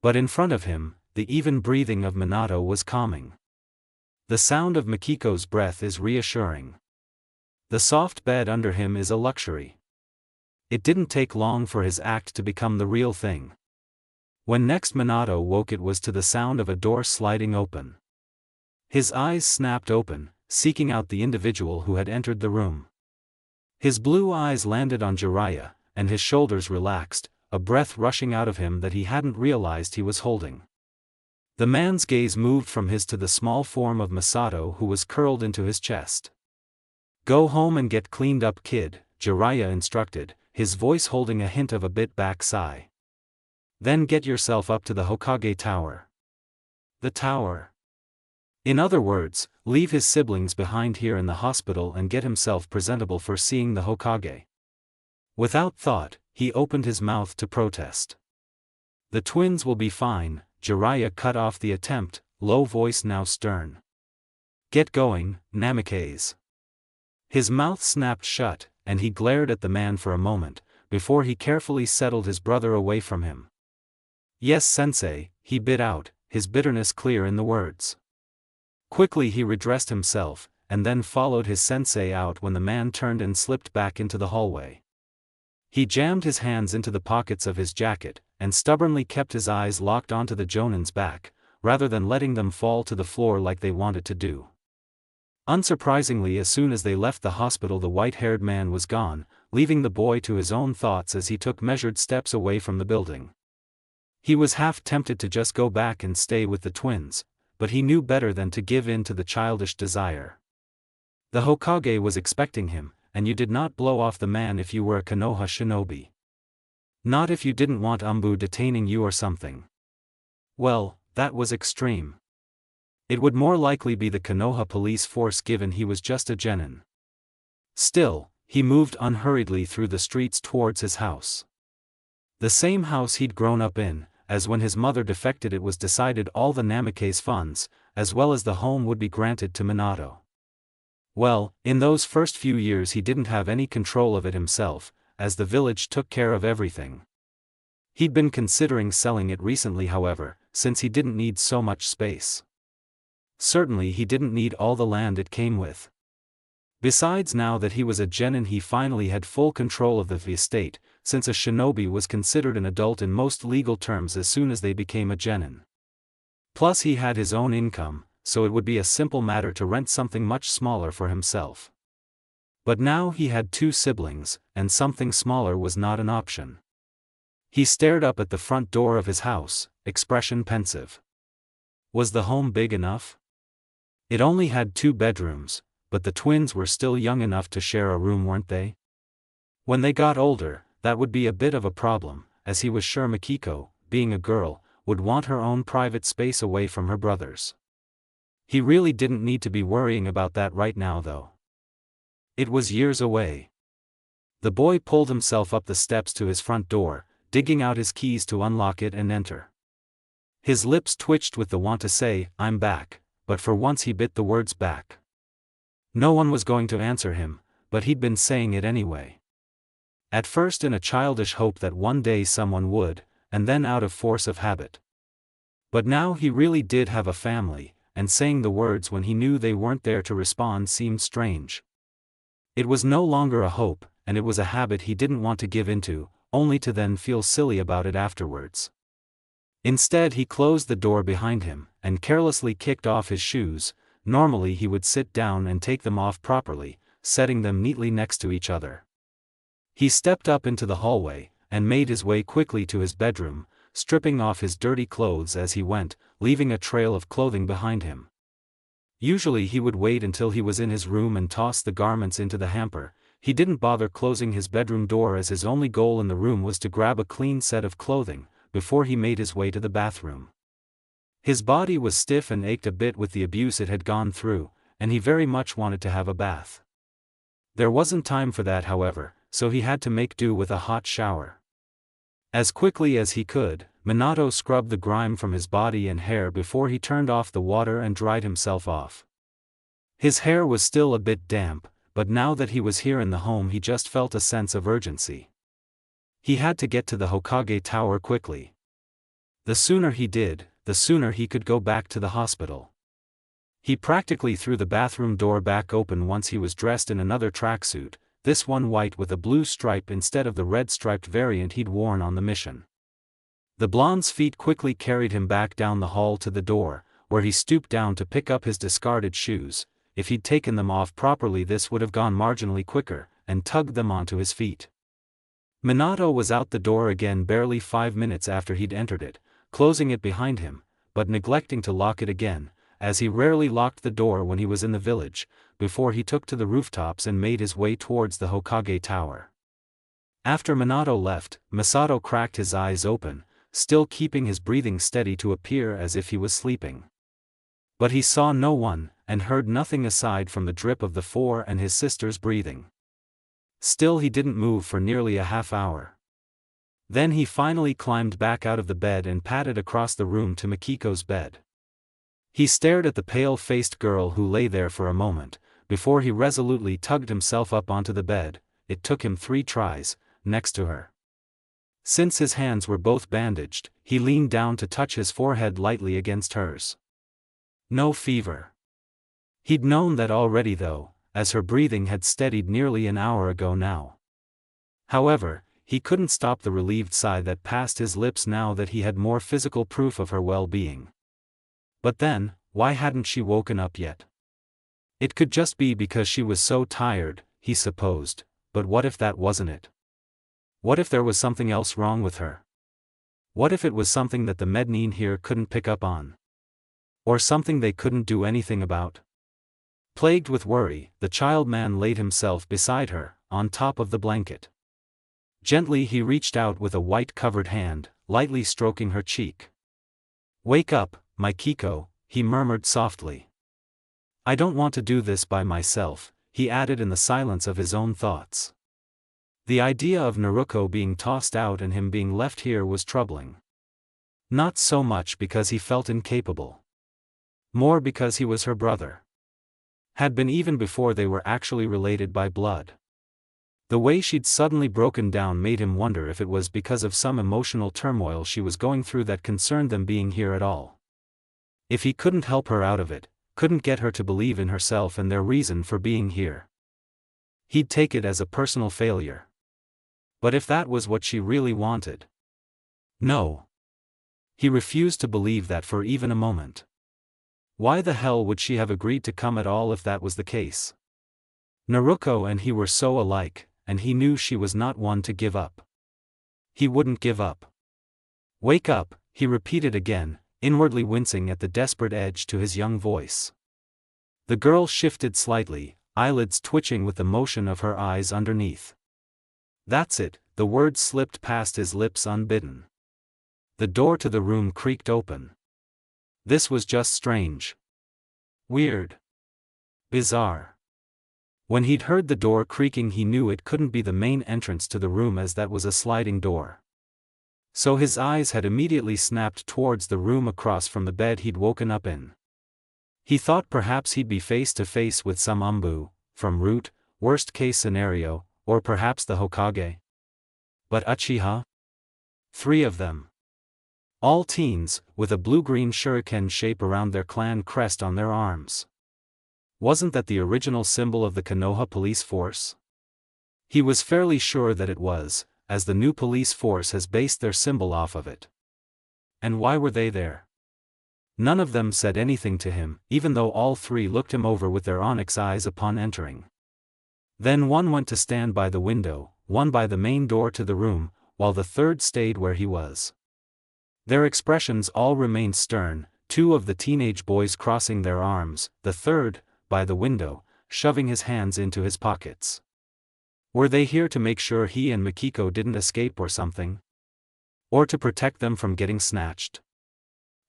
But in front of him, the even breathing of Minato was calming. The sound of Makiko's breath is reassuring. The soft bed under him is a luxury. It didn't take long for his act to become the real thing. When next Minato woke it was to the sound of a door sliding open. His eyes snapped open, seeking out the individual who had entered the room. His blue eyes landed on Jiraiya, and his shoulders relaxed, a breath rushing out of him that he hadn't realized he was holding. The man's gaze moved from his to the small form of Masato who was curled into his chest. "Go home and get cleaned up, kid," Jiraiya instructed, his voice holding a hint of a bit-back sigh. "Then get yourself up to the Hokage Tower." The tower. In other words, leave his siblings behind here in the hospital and get himself presentable for seeing the Hokage. Without thought, he opened his mouth to protest. "The twins will be fine," Jiraiya cut off the attempt, low voice now stern. "Get going, Namikaze." His mouth snapped shut, and he glared at the man for a moment, before he carefully settled his brother away from him. "Yes sensei," he bit out, his bitterness clear in the words. Quickly he redressed himself, and then followed his sensei out when the man turned and slipped back into the hallway. He jammed his hands into the pockets of his jacket, and stubbornly kept his eyes locked onto the Jonin's back, rather than letting them fall to the floor like they wanted to do. Unsurprisingly, as soon as they left the hospital, the white-haired man was gone, leaving the boy to his own thoughts as he took measured steps away from the building. He was half tempted to just go back and stay with the twins, but he knew better than to give in to the childish desire. The Hokage was expecting him, and you did not blow off the man if you were a Konoha shinobi. Not if you didn't want Umbu detaining you or something. Well, that was extreme. It would more likely be the Konoha police force given he was just a genin. Still, he moved unhurriedly through the streets towards his house. The same house he'd grown up in, as when his mother defected it was decided all the Namikaze funds, as well as the home would be granted to Minato. Well, in those first few years he didn't have any control of it himself, as the village took care of everything. He'd been considering selling it recently, however, since he didn't need so much space. Certainly he didn't need all the land it came with. Besides, now that he was a genin he finally had full control of the estate, since a shinobi was considered an adult in most legal terms as soon as they became a genin. Plus he had his own income, so it would be a simple matter to rent something much smaller for himself. But now he had 2 siblings, and something smaller was not an option. He stared up at the front door of his house, expression pensive. Was the home big enough? It only had 2 bedrooms, but the twins were still young enough to share a room, weren't they? When they got older, that would be a bit of a problem, as he was sure Mikiko, being a girl, would want her own private space away from her brothers. He really didn't need to be worrying about that right now though. It was years away. The boy pulled himself up the steps to his front door, digging out his keys to unlock it and enter. His lips twitched with the want to say, "I'm back," but for once he bit the words back. No one was going to answer him, but he'd been saying it anyway. At first in a childish hope that one day someone would, and then out of force of habit. But now he really did have a family, and saying the words when he knew they weren't there to respond seemed strange. It was no longer a hope, and it was a habit he didn't want to give into, only to then feel silly about it afterwards. Instead he closed the door behind him, and carelessly kicked off his shoes. Normally he would sit down and take them off properly, setting them neatly next to each other. He stepped up into the hallway, and made his way quickly to his bedroom, stripping off his dirty clothes as he went, leaving a trail of clothing behind him. Usually he would wait until he was in his room and toss the garments into the hamper. He didn't bother closing his bedroom door as his only goal in the room was to grab a clean set of clothing, before he made his way to the bathroom. His body was stiff and ached a bit with the abuse it had gone through, and he very much wanted to have a bath. There wasn't time for that, however, so he had to make do with a hot shower. As quickly as he could, Minato scrubbed the grime from his body and hair before he turned off the water and dried himself off. His hair was still a bit damp, but now that he was here in the home he just felt a sense of urgency. He had to get to the Hokage Tower quickly. The sooner he did, the sooner he could go back to the hospital. He practically threw the bathroom door back open once he was dressed in another tracksuit, this one white with a blue stripe instead of the red striped variant he'd worn on the mission. The blonde's feet quickly carried him back down the hall to the door, where he stooped down to pick up his discarded shoes. If he'd taken them off properly this would have gone marginally quicker, and tugged them onto his feet. Minato was out the door again barely 5 minutes after he'd entered it, closing it behind him, but neglecting to lock it again, as he rarely locked the door when he was in the village, before he took to the rooftops and made his way towards the Hokage Tower. After Minato left, Masato cracked his eyes open, still keeping his breathing steady to appear as if he was sleeping. But he saw no one, and heard nothing aside from the drip of the four and his sister's breathing. Still he didn't move for nearly a half hour. Then he finally climbed back out of the bed and padded across the room to Mikiko's bed. He stared at the pale-faced girl who lay there for a moment, before he resolutely tugged himself up onto the bed. It took him 3 tries, next to her. Since his hands were both bandaged, he leaned down to touch his forehead lightly against hers. No fever. He'd known that already though, as her breathing had steadied nearly an hour ago now. However, he couldn't stop the relieved sigh that passed his lips now that he had more physical proof of her well-being. But then, why hadn't she woken up yet? It could just be because she was so tired, he supposed, but what if that wasn't it? What if there was something else wrong with her? What if it was something that the Mednine here couldn't pick up on? Or something they couldn't do anything about? Plagued with worry, the child man laid himself beside her, on top of the blanket. Gently he reached out with a white-covered hand, lightly stroking her cheek. "Wake up, my Kiko," he murmured softly. "I don't want to do this by myself," he added in the silence of his own thoughts. The idea of Naruko being tossed out and him being left here was troubling. Not so much because he felt incapable. More because he was her brother. Had been even before they were actually related by blood. The way she'd suddenly broken down made him wonder if it was because of some emotional turmoil she was going through that concerned them being here at all. If he couldn't help her out of it, couldn't get her to believe in herself and their reason for being here, he'd take it as a personal failure. But if that was what she really wanted? No. He refused to believe that for even a moment. Why the hell would she have agreed to come at all if that was the case? Naruko and he were so alike, and he knew she was not one to give up. He wouldn't give up. "Wake up," he repeated again, inwardly wincing at the desperate edge to his young voice. The girl shifted slightly, eyelids twitching with the motion of her eyes underneath. "That's it," the words slipped past his lips unbidden. The door to the room creaked open. This was just strange. Weird. Bizarre. When he'd heard the door creaking he knew it couldn't be the main entrance to the room as that was a sliding door. So his eyes had immediately snapped towards the room across from the bed he'd woken up in. He thought perhaps he'd be face to face with some Umbu, from Root, worst case scenario, or perhaps the Hokage. But Uchiha? 3 of them. All teens, with a blue-green shuriken shape around their clan crest on their arms. Wasn't that the original symbol of the Konoha police force? He was fairly sure that it was, as the new police force has based their symbol off of it. And why were they there? None of them said anything to him, even though all 3 looked him over with their onyx eyes upon entering. Then one went to stand by the window, one by the main door to the room, while the 3rd stayed where he was. Their expressions all remained stern, 2 of the teenage boys crossing their arms, the 3rd, by the window, shoving his hands into his pockets. Were they here to make sure he and Mikiko didn't escape or something? Or to protect them from getting snatched?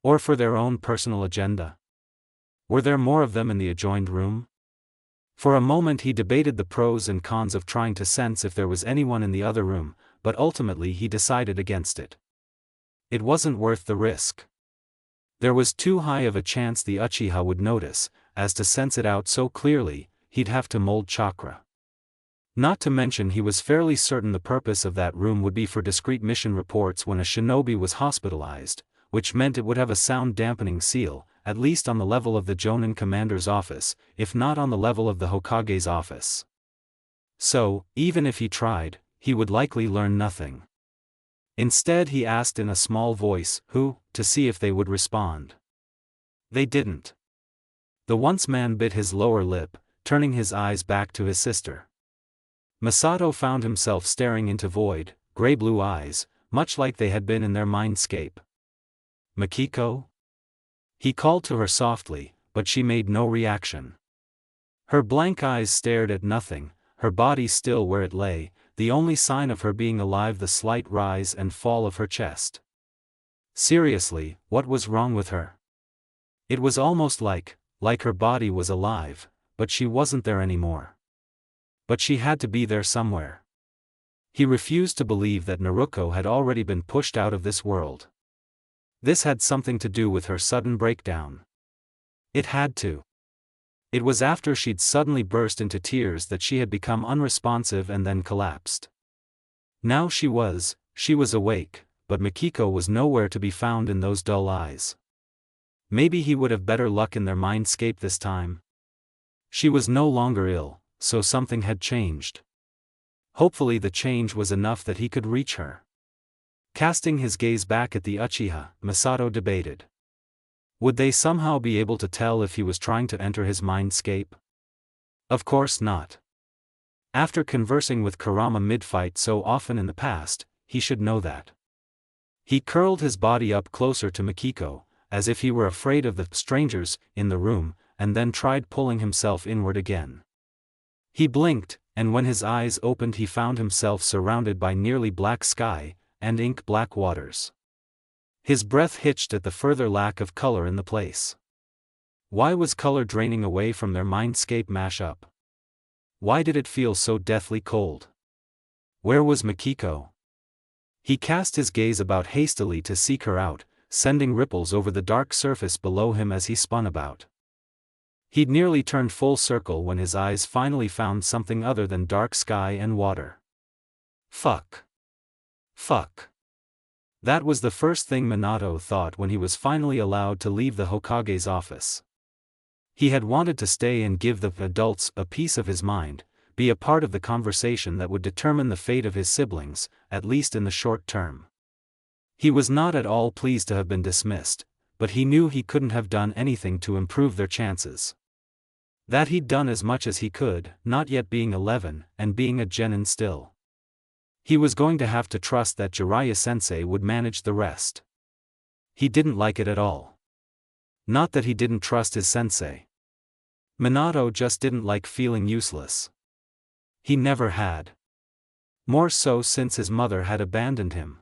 Or for their own personal agenda? Were there more of them in the adjoined room? For a moment he debated the pros and cons of trying to sense if there was anyone in the other room, but ultimately he decided against it. It wasn't worth the risk. There was too high of a chance the Uchiha would notice, as to sense it out so clearly, he'd have to mold chakra. Not to mention he was fairly certain the purpose of that room would be for discreet mission reports when a shinobi was hospitalized, which meant it would have a sound dampening seal, at least on the level of the Jonin commander's office, if not on the level of the Hokage's office. So, even if he tried, he would likely learn nothing. Instead he asked in a small voice, who, to see if they would respond. They didn't. The once man bit his lower lip, turning his eyes back to his sister. Masato found himself staring into void, gray-blue eyes, much like they had been in their mindscape. "Mikiko?" He called to her softly, but she made no reaction. Her blank eyes stared at nothing, her body still where it lay, the only sign of her being alive the slight rise and fall of her chest. Seriously, what was wrong with her? It was almost like her body was alive, but she wasn't there anymore. But she had to be there somewhere. He refused to believe that Naruko had already been pushed out of this world. This had something to do with her sudden breakdown. It had to. It was after she'd suddenly burst into tears that she had become unresponsive and then collapsed. Now she was awake, but Mikiko was nowhere to be found in those dull eyes. Maybe he would have better luck in their mindscape this time. She was no longer ill, so something had changed. Hopefully the change was enough that he could reach her. Casting his gaze back at the Uchiha, Masato debated. Would they somehow be able to tell if he was trying to enter his mindscape? Of course not. After conversing with Kurama mid-fight so often in the past, he should know that. He curled his body up closer to Mikiko, as if he were afraid of the strangers in the room, and then tried pulling himself inward again. He blinked, and when his eyes opened he found himself surrounded by nearly black sky, and ink-black waters. His breath hitched at the further lack of color in the place. Why was color draining away from their mindscape mashup? Why did it feel so deathly cold? Where was Mikiko? He cast his gaze about hastily to seek her out, sending ripples over the dark surface below him as he spun about. He'd nearly turned full circle when his eyes finally found something other than dark sky and water. Fuck. Fuck. That was the first thing Minato thought when he was finally allowed to leave the Hokage's office. He had wanted to stay and give the adults a piece of his mind, be a part of the conversation that would determine the fate of his siblings, at least in the short term. He was not at all pleased to have been dismissed, but he knew he couldn't have done anything to improve their chances. That he'd done as much as he could, not yet being 11, and being a genin still. He was going to have to trust that Jiraiya-sensei would manage the rest. He didn't like it at all. Not that he didn't trust his sensei. Minato just didn't like feeling useless. He never had. More so since his mother had abandoned him.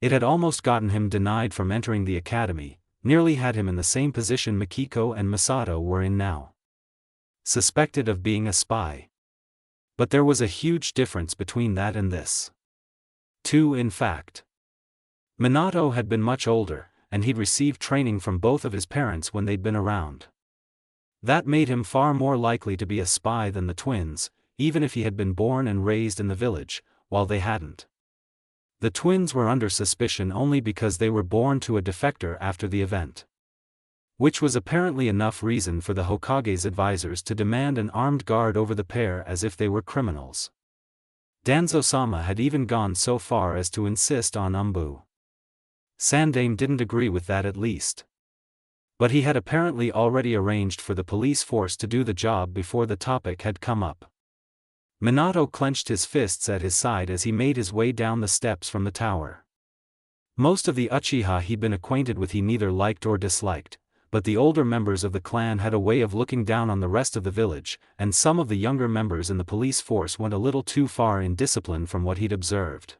It had almost gotten him denied from entering the academy, nearly had him in the same position Mikiko and Masato were in now. Suspected of being a spy. But there was a huge difference between that and this. Two, in fact. Minato had been much older, and he'd received training from both of his parents when they'd been around. That made him far more likely to be a spy than the twins, even if he had been born and raised in the village, while they hadn't. The twins were under suspicion only because they were born to a defector after the event. Which was apparently enough reason for the Hokage's advisors to demand an armed guard over the pair as if they were criminals. Danzo-sama had even gone so far as to insist on umbu. Sandaime didn't agree with that at least. But he had apparently already arranged for the police force to do the job before the topic had come up. Minato clenched his fists at his side as he made his way down the steps from the tower. Most of the Uchiha he'd been acquainted with he neither liked or disliked, but the older members of the clan had a way of looking down on the rest of the village, and some of the younger members in the police force went a little too far in discipline from what he'd observed.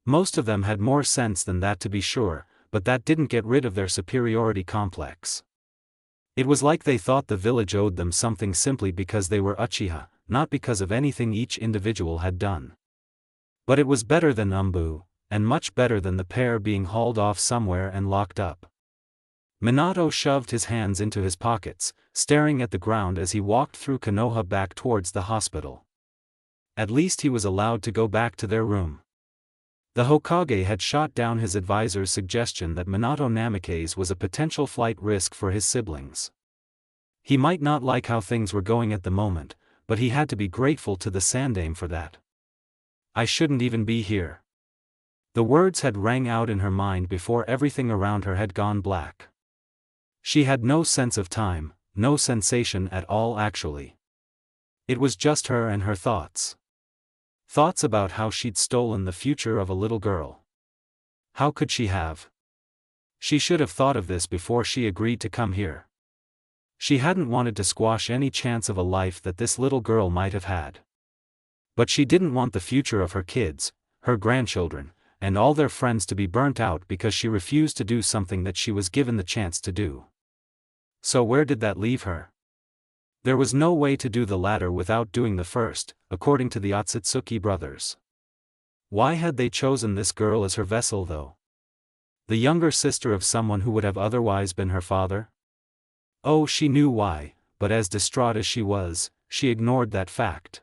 Most of them had more sense than that to be sure, but that didn't get rid of their superiority complex. It was like they thought the village owed them something simply because they were Uchiha, not because of anything each individual had done. But it was better than umbu, and much better than the pair being hauled off somewhere and locked up. Minato shoved his hands into his pockets, staring at the ground as he walked through Konoha back towards the hospital. At least he was allowed to go back to their room. The Hokage had shot down his advisor's suggestion that Minato Namikaze was a potential flight risk for his siblings. He might not like how things were going at the moment, but he had to be grateful to the Sandaime for that. I shouldn't even be here. The words had rang out in her mind before everything around her had gone black. She had no sense of time, no sensation at all actually. It was just her and her thoughts. Thoughts about how she'd stolen the future of a little girl. How could she have? She should have thought of this before she agreed to come here. She hadn't wanted to squash any chance of a life that this little girl might have had. But she didn't want the future of her kids, her grandchildren, and all their friends to be burnt out because she refused to do something that she was given the chance to do. So where did that leave her? There was no way to do the latter without doing the first, according to the Otsutsuki brothers. Why had they chosen this girl as her vessel though? The younger sister of someone who would have otherwise been her father? Oh, she knew why, but as distraught as she was, she ignored that fact.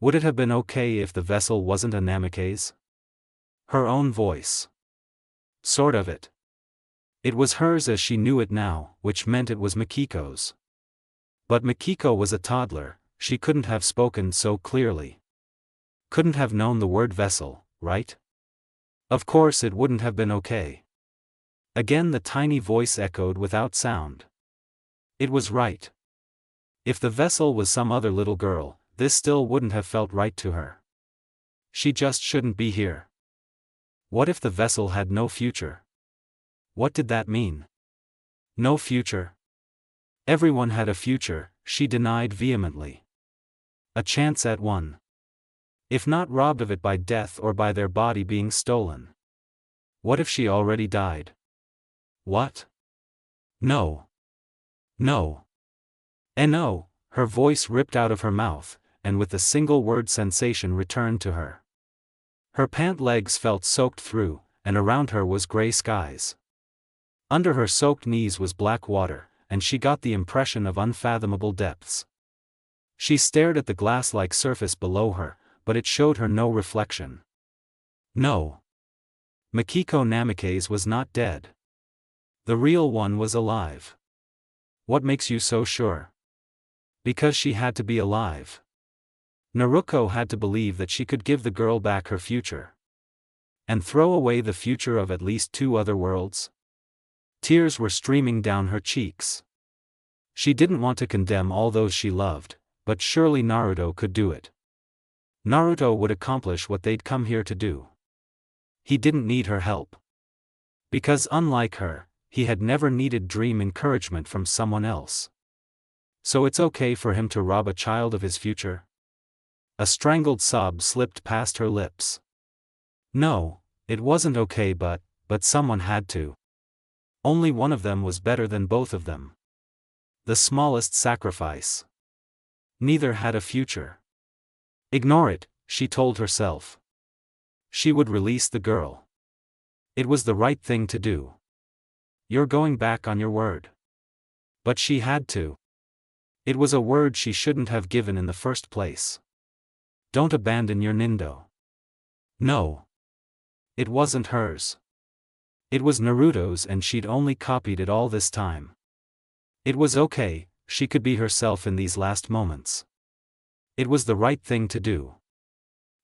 Would it have been okay if the vessel wasn't a Namikaze? Her own voice. Sort of it. It was hers as she knew it now, which meant it was Mikiko's. But Mikiko was a toddler, she couldn't have spoken so clearly. Couldn't have known the word vessel, right? Of course it wouldn't have been okay. Again the tiny voice echoed without sound. It was right. If the vessel was some other little girl, this still wouldn't have felt right to her. She just shouldn't be here. What if the vessel had no future? What did that mean? No future? Everyone had a future, she denied vehemently. A chance at one. If not robbed of it by death or by their body being stolen. What if she already died? What? No. No. No, her voice ripped out of her mouth, and with the single word sensation returned to her. Her pant legs felt soaked through, and around her was gray skies. Under her soaked knees was black water, and she got the impression of unfathomable depths. She stared at the glass-like surface below her, but it showed her no reflection. No. Mikiko Namikaze was not dead. The real one was alive. What makes you so sure? Because she had to be alive. Naruko had to believe that she could give the girl back her future. And throw away the future of at least 2 other worlds? Tears were streaming down her cheeks. She didn't want to condemn all those she loved, but surely Naruto could do it. Naruto would accomplish what they'd come here to do. He didn't need her help. Because unlike her, he had never needed dream encouragement from someone else. So it's okay for him to rob a child of his future? A strangled sob slipped past her lips. No, it wasn't okay, but someone had to. Only one of them was better than both of them. The smallest sacrifice. Neither had a future. Ignore it, she told herself. She would release the girl. It was the right thing to do. You're going back on your word. But she had to. It was a word she shouldn't have given in the first place. Don't abandon your Nindo. No. It wasn't hers. It was Naruto's, and she'd only copied it all this time. It was okay, she could be herself in these last moments. It was the right thing to do.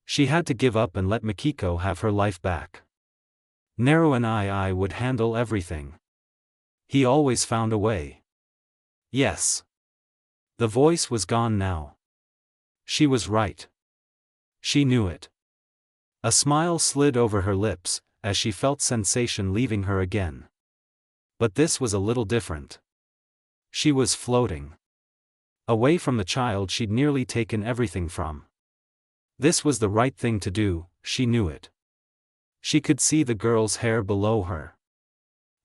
She had to give up and let Mikiko have her life back. Naru and I would handle everything. He always found a way. Yes. The voice was gone now. She was right. She knew it. A smile slid over her lips, as she felt sensation leaving her again. But this was a little different. She was floating. Away from the child she'd nearly taken everything from. This was the right thing to do, she knew it. She could see the girl's hair below her.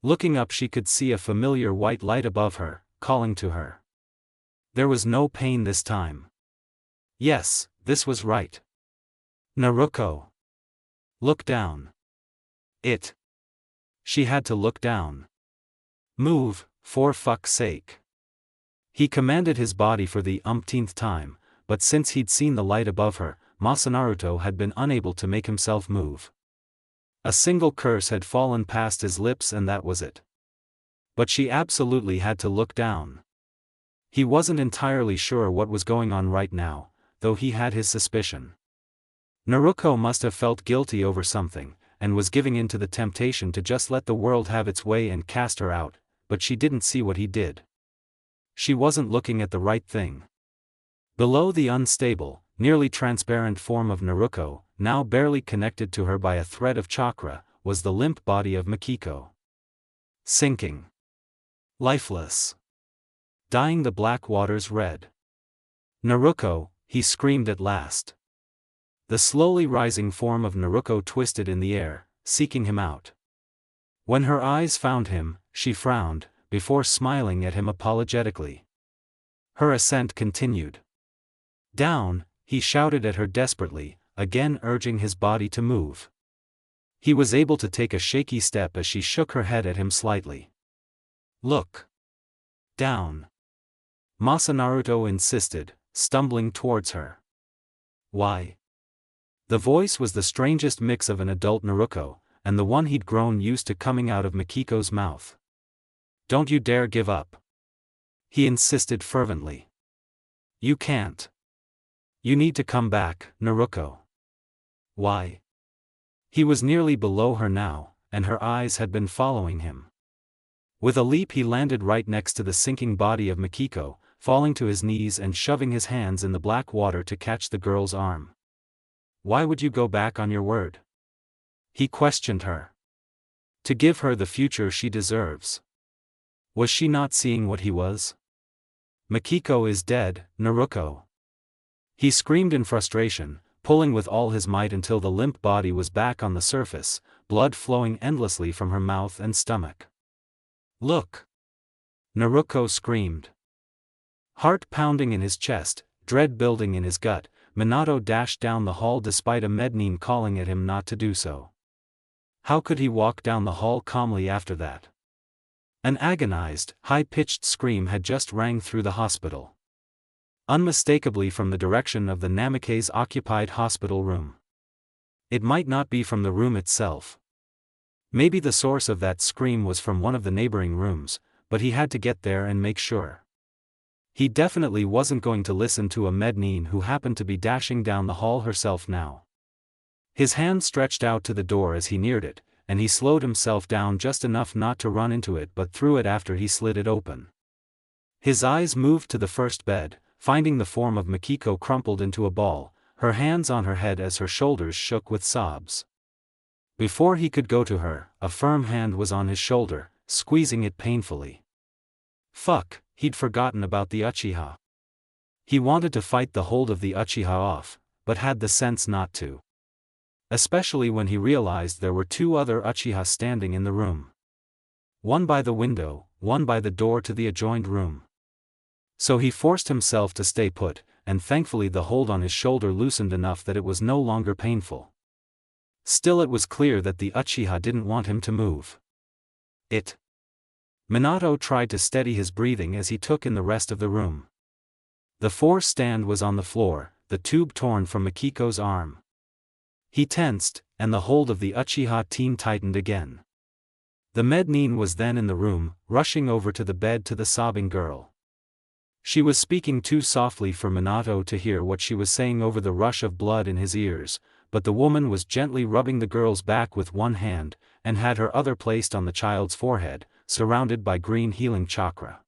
Looking up she could see a familiar white light above her, calling to her. There was no pain this time. Yes, this was right. Naruko. Look down. She had to look down. Move, for fuck's sake. He commanded his body for the umpteenth time, but since he'd seen the light above her, Naruto had been unable to make himself move. A single curse had fallen past his lips and that was it. But she absolutely had to look down. He wasn't entirely sure what was going on right now, though he had his suspicion. Naruko must have felt guilty over something, and was giving in to the temptation to just let the world have its way and cast her out, but she didn't see what he did. She wasn't looking at the right thing. Below the unstable, nearly transparent form of Naruko, now barely connected to her by a thread of chakra, was the limp body of Mikiko. Sinking. Lifeless. Dyeing the black waters red. Naruko, he screamed at last. The slowly rising form of Naruko twisted in the air, seeking him out. When her eyes found him, she frowned, before smiling at him apologetically. Her ascent continued. Down, he shouted at her desperately, again urging his body to move. He was able to take a shaky step as she shook her head at him slightly. Look. Down. Naruto insisted, stumbling towards her. Why? The voice was the strangest mix of an adult Naruko, and the one he'd grown used to coming out of Mikiko's mouth. Don't you dare give up. He insisted fervently. You can't. You need to come back, Naruko. Why? He was nearly below her now, and her eyes had been following him. With a leap he landed right next to the sinking body of Mikiko, falling to his knees and shoving his hands in the black water to catch the girl's arm. "Why would you go back on your word?" he questioned her. "To give her the future she deserves." Was she not seeing what he was? "Mikiko is dead, Naruko." He screamed in frustration, pulling with all his might until the limp body was back on the surface, blood flowing endlessly from her mouth and stomach. "Look!" Naruko screamed. Heart pounding in his chest, dread building in his gut, Minato dashed down the hall despite a Mednin calling at him not to do so. How could he walk down the hall calmly after that? An agonized, high-pitched scream had just rang through the hospital. Unmistakably from the direction of the Namikaze occupied hospital room. It might not be from the room itself. Maybe the source of that scream was from one of the neighboring rooms, but he had to get there and make sure. He definitely wasn't going to listen to a Mednin who happened to be dashing down the hall herself now. His hand stretched out to the door as he neared it, and he slowed himself down just enough not to run into it but through it after he slid it open. His eyes moved to the first bed, finding the form of Mikiko crumpled into a ball, her hands on her head as her shoulders shook with sobs. Before he could go to her, a firm hand was on his shoulder, squeezing it painfully. Fuck, he'd forgotten about the Uchiha. He wanted to fight the hold of the Uchiha off, but had the sense not to. Especially when he realized there were two other Uchiha standing in the room. One by the window, one by the door to the adjoined room. So he forced himself to stay put, and thankfully the hold on his shoulder loosened enough that it was no longer painful. Still it was clear that the Uchiha didn't want him to move. Minato tried to steady his breathing as he took in the rest of the room. The force stand was on the floor, the tube torn from Mikiko's arm. He tensed, and the hold of the Uchiha team tightened again. The Mednin was then in the room, rushing over to the bed to the sobbing girl. She was speaking too softly for Minato to hear what she was saying over the rush of blood in his ears, but the woman was gently rubbing the girl's back with one hand, and had her other placed on the child's forehead, surrounded by green healing chakra.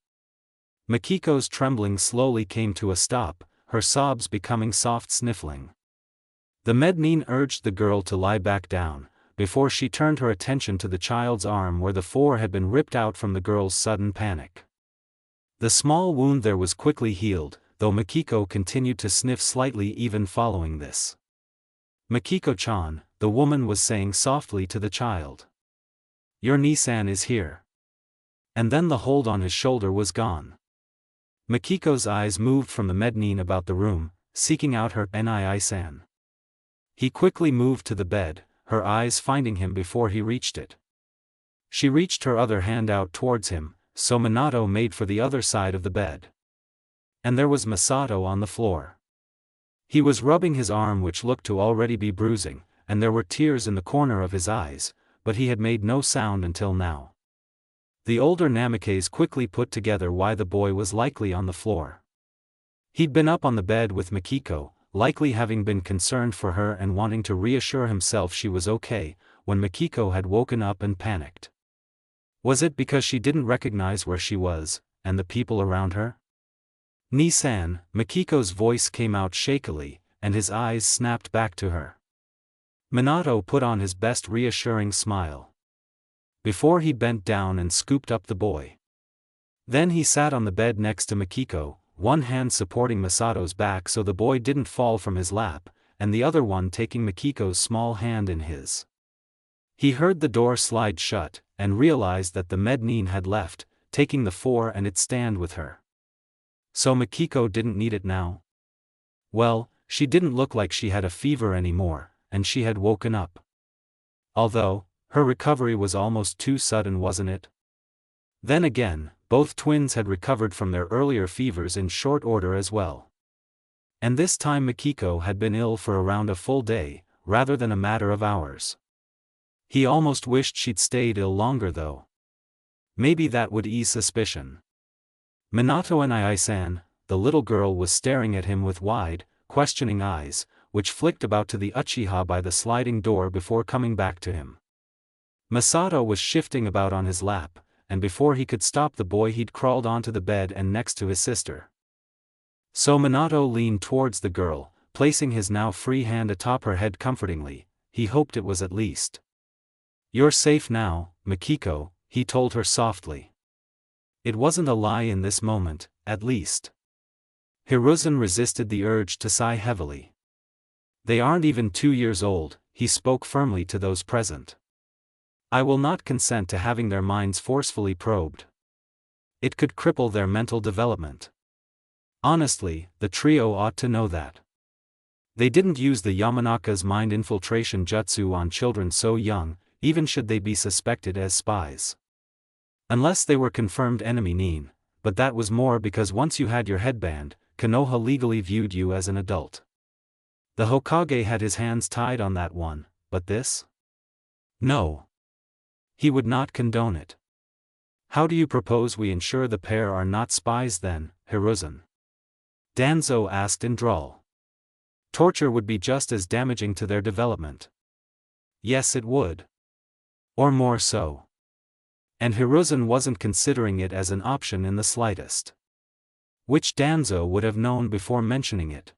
Mikiko's trembling slowly came to a stop, her sobs becoming soft sniffling. The Mednin urged the girl to lie back down, before she turned her attention to the child's arm where the four had been ripped out from the girl's sudden panic. The small wound there was quickly healed, though Mikiko continued to sniff slightly even following this. "Mikiko-chan," the woman was saying softly to the child. "Your Nisan is here." And then the hold on his shoulder was gone. Mikiko's eyes moved from the Mednin about the room, seeking out her Nii-san. He quickly moved to the bed, her eyes finding him before he reached it. She reached her other hand out towards him, so Minato made for the other side of the bed. And there was Masato on the floor. He was rubbing his arm which looked to already be bruising, and there were tears in the corner of his eyes, but he had made no sound until now. The older Namikaze quickly put together why the boy was likely on the floor. He'd been up on the bed with Mikiko, likely having been concerned for her and wanting to reassure himself she was okay, when Mikiko had woken up and panicked. Was it because she didn't recognize where she was, and the people around her? "Nisan," Mikiko's voice came out shakily, and his eyes snapped back to her. Minato put on his best reassuring smile. Before he bent down and scooped up the boy. Then he sat on the bed next to Mikiko, one hand supporting Masato's back so the boy didn't fall from his lap, and the other one taking Mikiko's small hand in his. He heard the door slide shut, and realized that the Mednin had left, taking the four and its stand with her. So Mikiko didn't need it now? Well, she didn't look like she had a fever anymore, and she had woken up. Although, her recovery was almost too sudden, wasn't it? Then again, both twins had recovered from their earlier fevers in short order as well. And this time Mikiko had been ill for around a full day, rather than a matter of hours. He almost wished she'd stayed ill longer though. Maybe that would ease suspicion. Minato and Nii-san, the little girl was staring at him with wide, questioning eyes, which flicked about to the Uchiha by the sliding door before coming back to him. Masato was shifting about on his lap, and before he could stop the boy he'd crawled onto the bed and next to his sister. So Minato leaned towards the girl, placing his now free hand atop her head comfortingly. He hoped it was at least. "You're safe now, Mikiko," he told her softly. It wasn't a lie in this moment, at least. Hiruzen resisted the urge to sigh heavily. "They aren't even 2 years old," he spoke firmly to those present. "I will not consent to having their minds forcefully probed. It could cripple their mental development. Honestly, the trio ought to know that. They didn't use the Yamanaka's mind infiltration jutsu on children so young, even should they be suspected as spies. Unless they were confirmed enemy nin, but that was more because once you had your headband, Konoha legally viewed you as an adult. The Hokage had his hands tied on that one, but this? No. He would not condone it. How do you propose we ensure the pair are not spies then, Hiruzen?" Danzo asked in drawl. "Torture would be just as damaging to their development." "Yes, it would. Or more so." And Hiruzen wasn't considering it as an option in the slightest. Which Danzo would have known before mentioning it.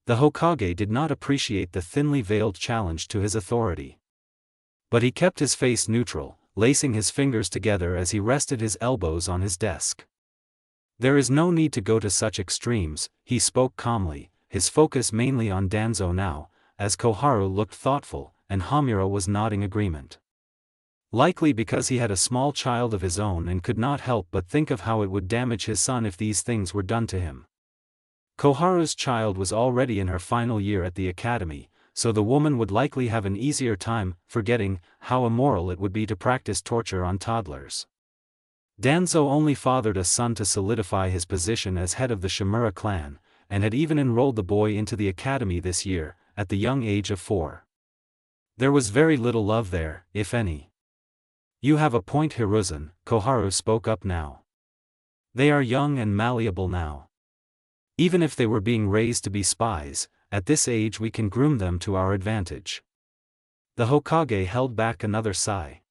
The Hokage did not appreciate the thinly veiled challenge to his authority. But he kept his face neutral, lacing his fingers together as he rested his elbows on his desk. "There is no need to go to such extremes," he spoke calmly, his focus mainly on Danzo now, as Koharu looked thoughtful, and Hamura was nodding agreement. Likely because he had a small child of his own and could not help but think of how it would damage his son if these things were done to him. Koharu's child was already in her final year at the academy, so the woman would likely have an easier time forgetting how immoral it would be to practice torture on toddlers. Danzo only fathered a son to solidify his position as head of the Shimura clan, and had even enrolled the boy into the academy this year, at the young age of 4. There was very little love there, if any. "You have a point, Hiruzen," Koharu spoke up now. "They are young and malleable now. Even if they were being raised to be spies, at this age we can groom them to our advantage." The Hokage held back another sigh.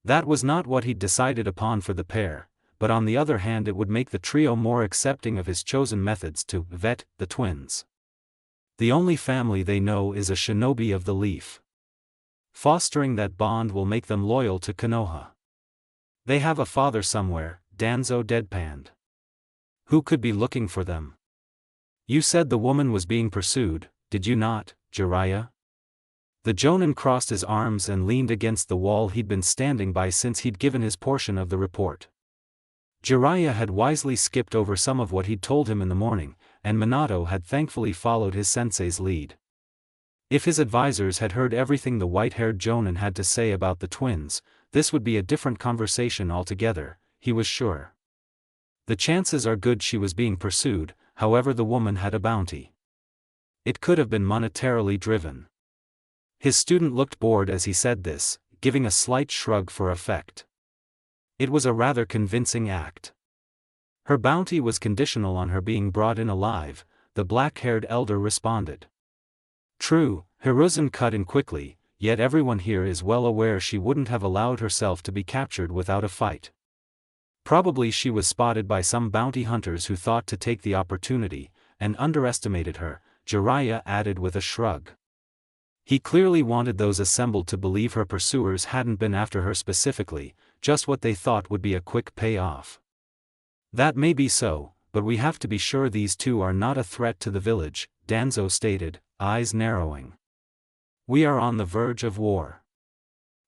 That was not what he'd decided upon for the pair, but on the other hand it would make the trio more accepting of his chosen methods to vet the twins. The only family they know is a shinobi of the leaf. Fostering that bond will make them loyal to Konoha. "They have a father somewhere," Danzo deadpanned. "Who could be looking for them?" "You said the woman was being pursued, did you not, Jiraiya?" The Jonin crossed his arms and leaned against the wall he'd been standing by since he'd given his portion of the report. Jiraiya had wisely skipped over some of what he'd told him in the morning, and Minato had thankfully followed his sensei's lead. If his advisors had heard everything the white-haired Jonin had to say about the twins, this would be a different conversation altogether, he was sure. The chances are good she was being pursued, however the woman had a bounty. It could have been monetarily driven. His student looked bored as he said this, giving a slight shrug for effect. It was a rather convincing act. Her bounty was conditional on her being brought in alive, the black-haired elder responded. "True," Hiruzen cut in quickly, "yet everyone here is well aware she wouldn't have allowed herself to be captured without a fight. Probably she was spotted by some bounty hunters who thought to take the opportunity, and underestimated her," Jiraiya added with a shrug. He clearly wanted those assembled to believe her pursuers hadn't been after her specifically, just what they thought would be a quick payoff. "That may be so, but we have to be sure these two are not a threat to the village," Danzo stated, eyes narrowing. "We are on the verge of war."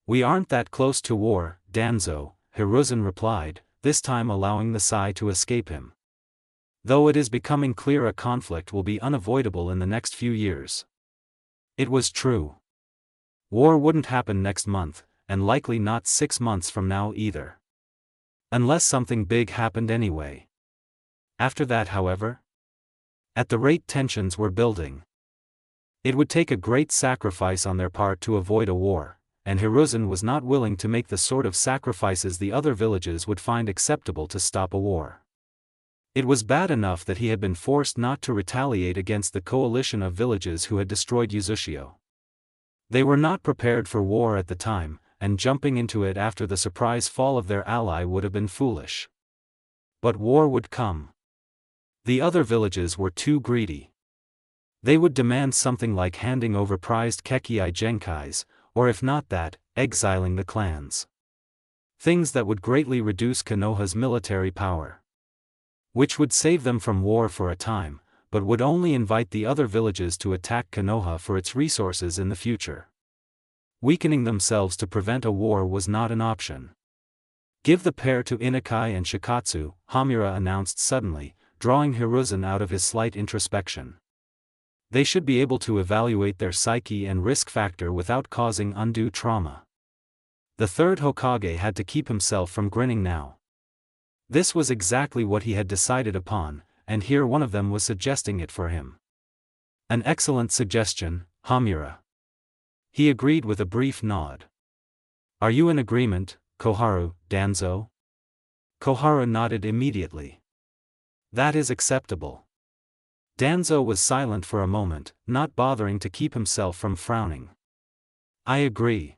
"We aren't that close to war, Danzo," Hiruzen replied, this time allowing the sigh to escape him. "Though it is becoming clear a conflict will be unavoidable in the next few years." It was true. War wouldn't happen next month, and likely not 6 months from now either. Unless something big happened anyway. After that, however? At the rate tensions were building, it would take a great sacrifice on their part to avoid a war, and Hiruzen was not willing to make the sort of sacrifices the other villages would find acceptable to stop a war. It was bad enough that he had been forced not to retaliate against the coalition of villages who had destroyed Uzushio. They were not prepared for war at the time, and jumping into it after the surprise fall of their ally would have been foolish. But war would come. The other villages were too greedy. They would demand something like handing over prized Kekii Genkais, or if not that, exiling the clans. Things that would greatly reduce Konoha's military power. Which would save them from war for a time, but would only invite the other villages to attack Konoha for its resources in the future. Weakening themselves to prevent a war was not an option. Give the pair to Inukai and Shikatsu, Hamura announced suddenly, drawing Hiruzen out of his slight introspection. They should be able to evaluate their psyche and risk factor without causing undue trauma. The third Hokage had to keep himself from grinning now. This was exactly what he had decided upon, and here one of them was suggesting it for him. An excellent suggestion, Hamura. He agreed with a brief nod. Are you in agreement, Koharu, Danzo? Koharu nodded immediately. That is acceptable. Danzo was silent for a moment, not bothering to keep himself from frowning. I agree.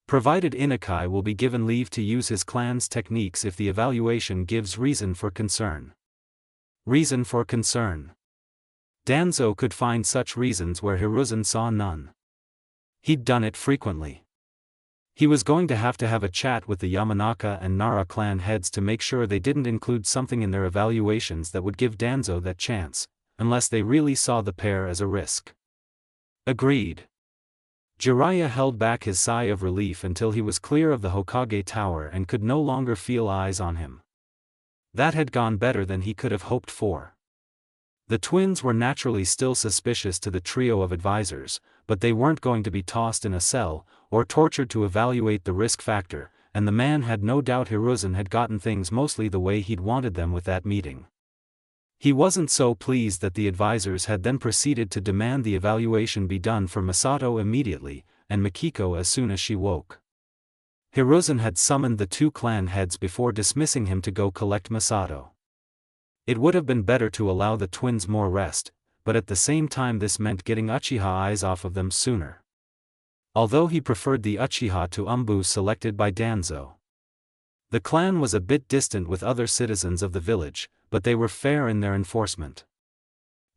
Provided Inukai will be given leave to use his clan's techniques if the evaluation gives reason for concern. Reason for concern. Danzo could find such reasons where Hiruzen saw none. He'd done it frequently. He was going to have a chat with the Yamanaka and Nara clan heads to make sure they didn't include something in their evaluations that would give Danzo that chance, unless they really saw the pair as a risk. Agreed. Jiraiya held back his sigh of relief until he was clear of the Hokage tower and could no longer feel eyes on him. That had gone better than he could have hoped for. The twins were naturally still suspicious to the trio of advisors, but they weren't going to be tossed in a cell, or tortured to evaluate the risk factor, and the man had no doubt Hiruzen had gotten things mostly the way he'd wanted them with that meeting. He wasn't so pleased that the advisors had then proceeded to demand the evaluation be done for Masato immediately, and Mikiko as soon as she woke. Hiruzen had summoned the two clan heads before dismissing him to go collect Masato. It would have been better to allow the twins more rest, but at the same time this meant getting Uchiha eyes off of them sooner. Although he preferred the Uchiha to Umbu selected by Danzo. The clan was a bit distant with other citizens of the village, but they were fair in their enforcement.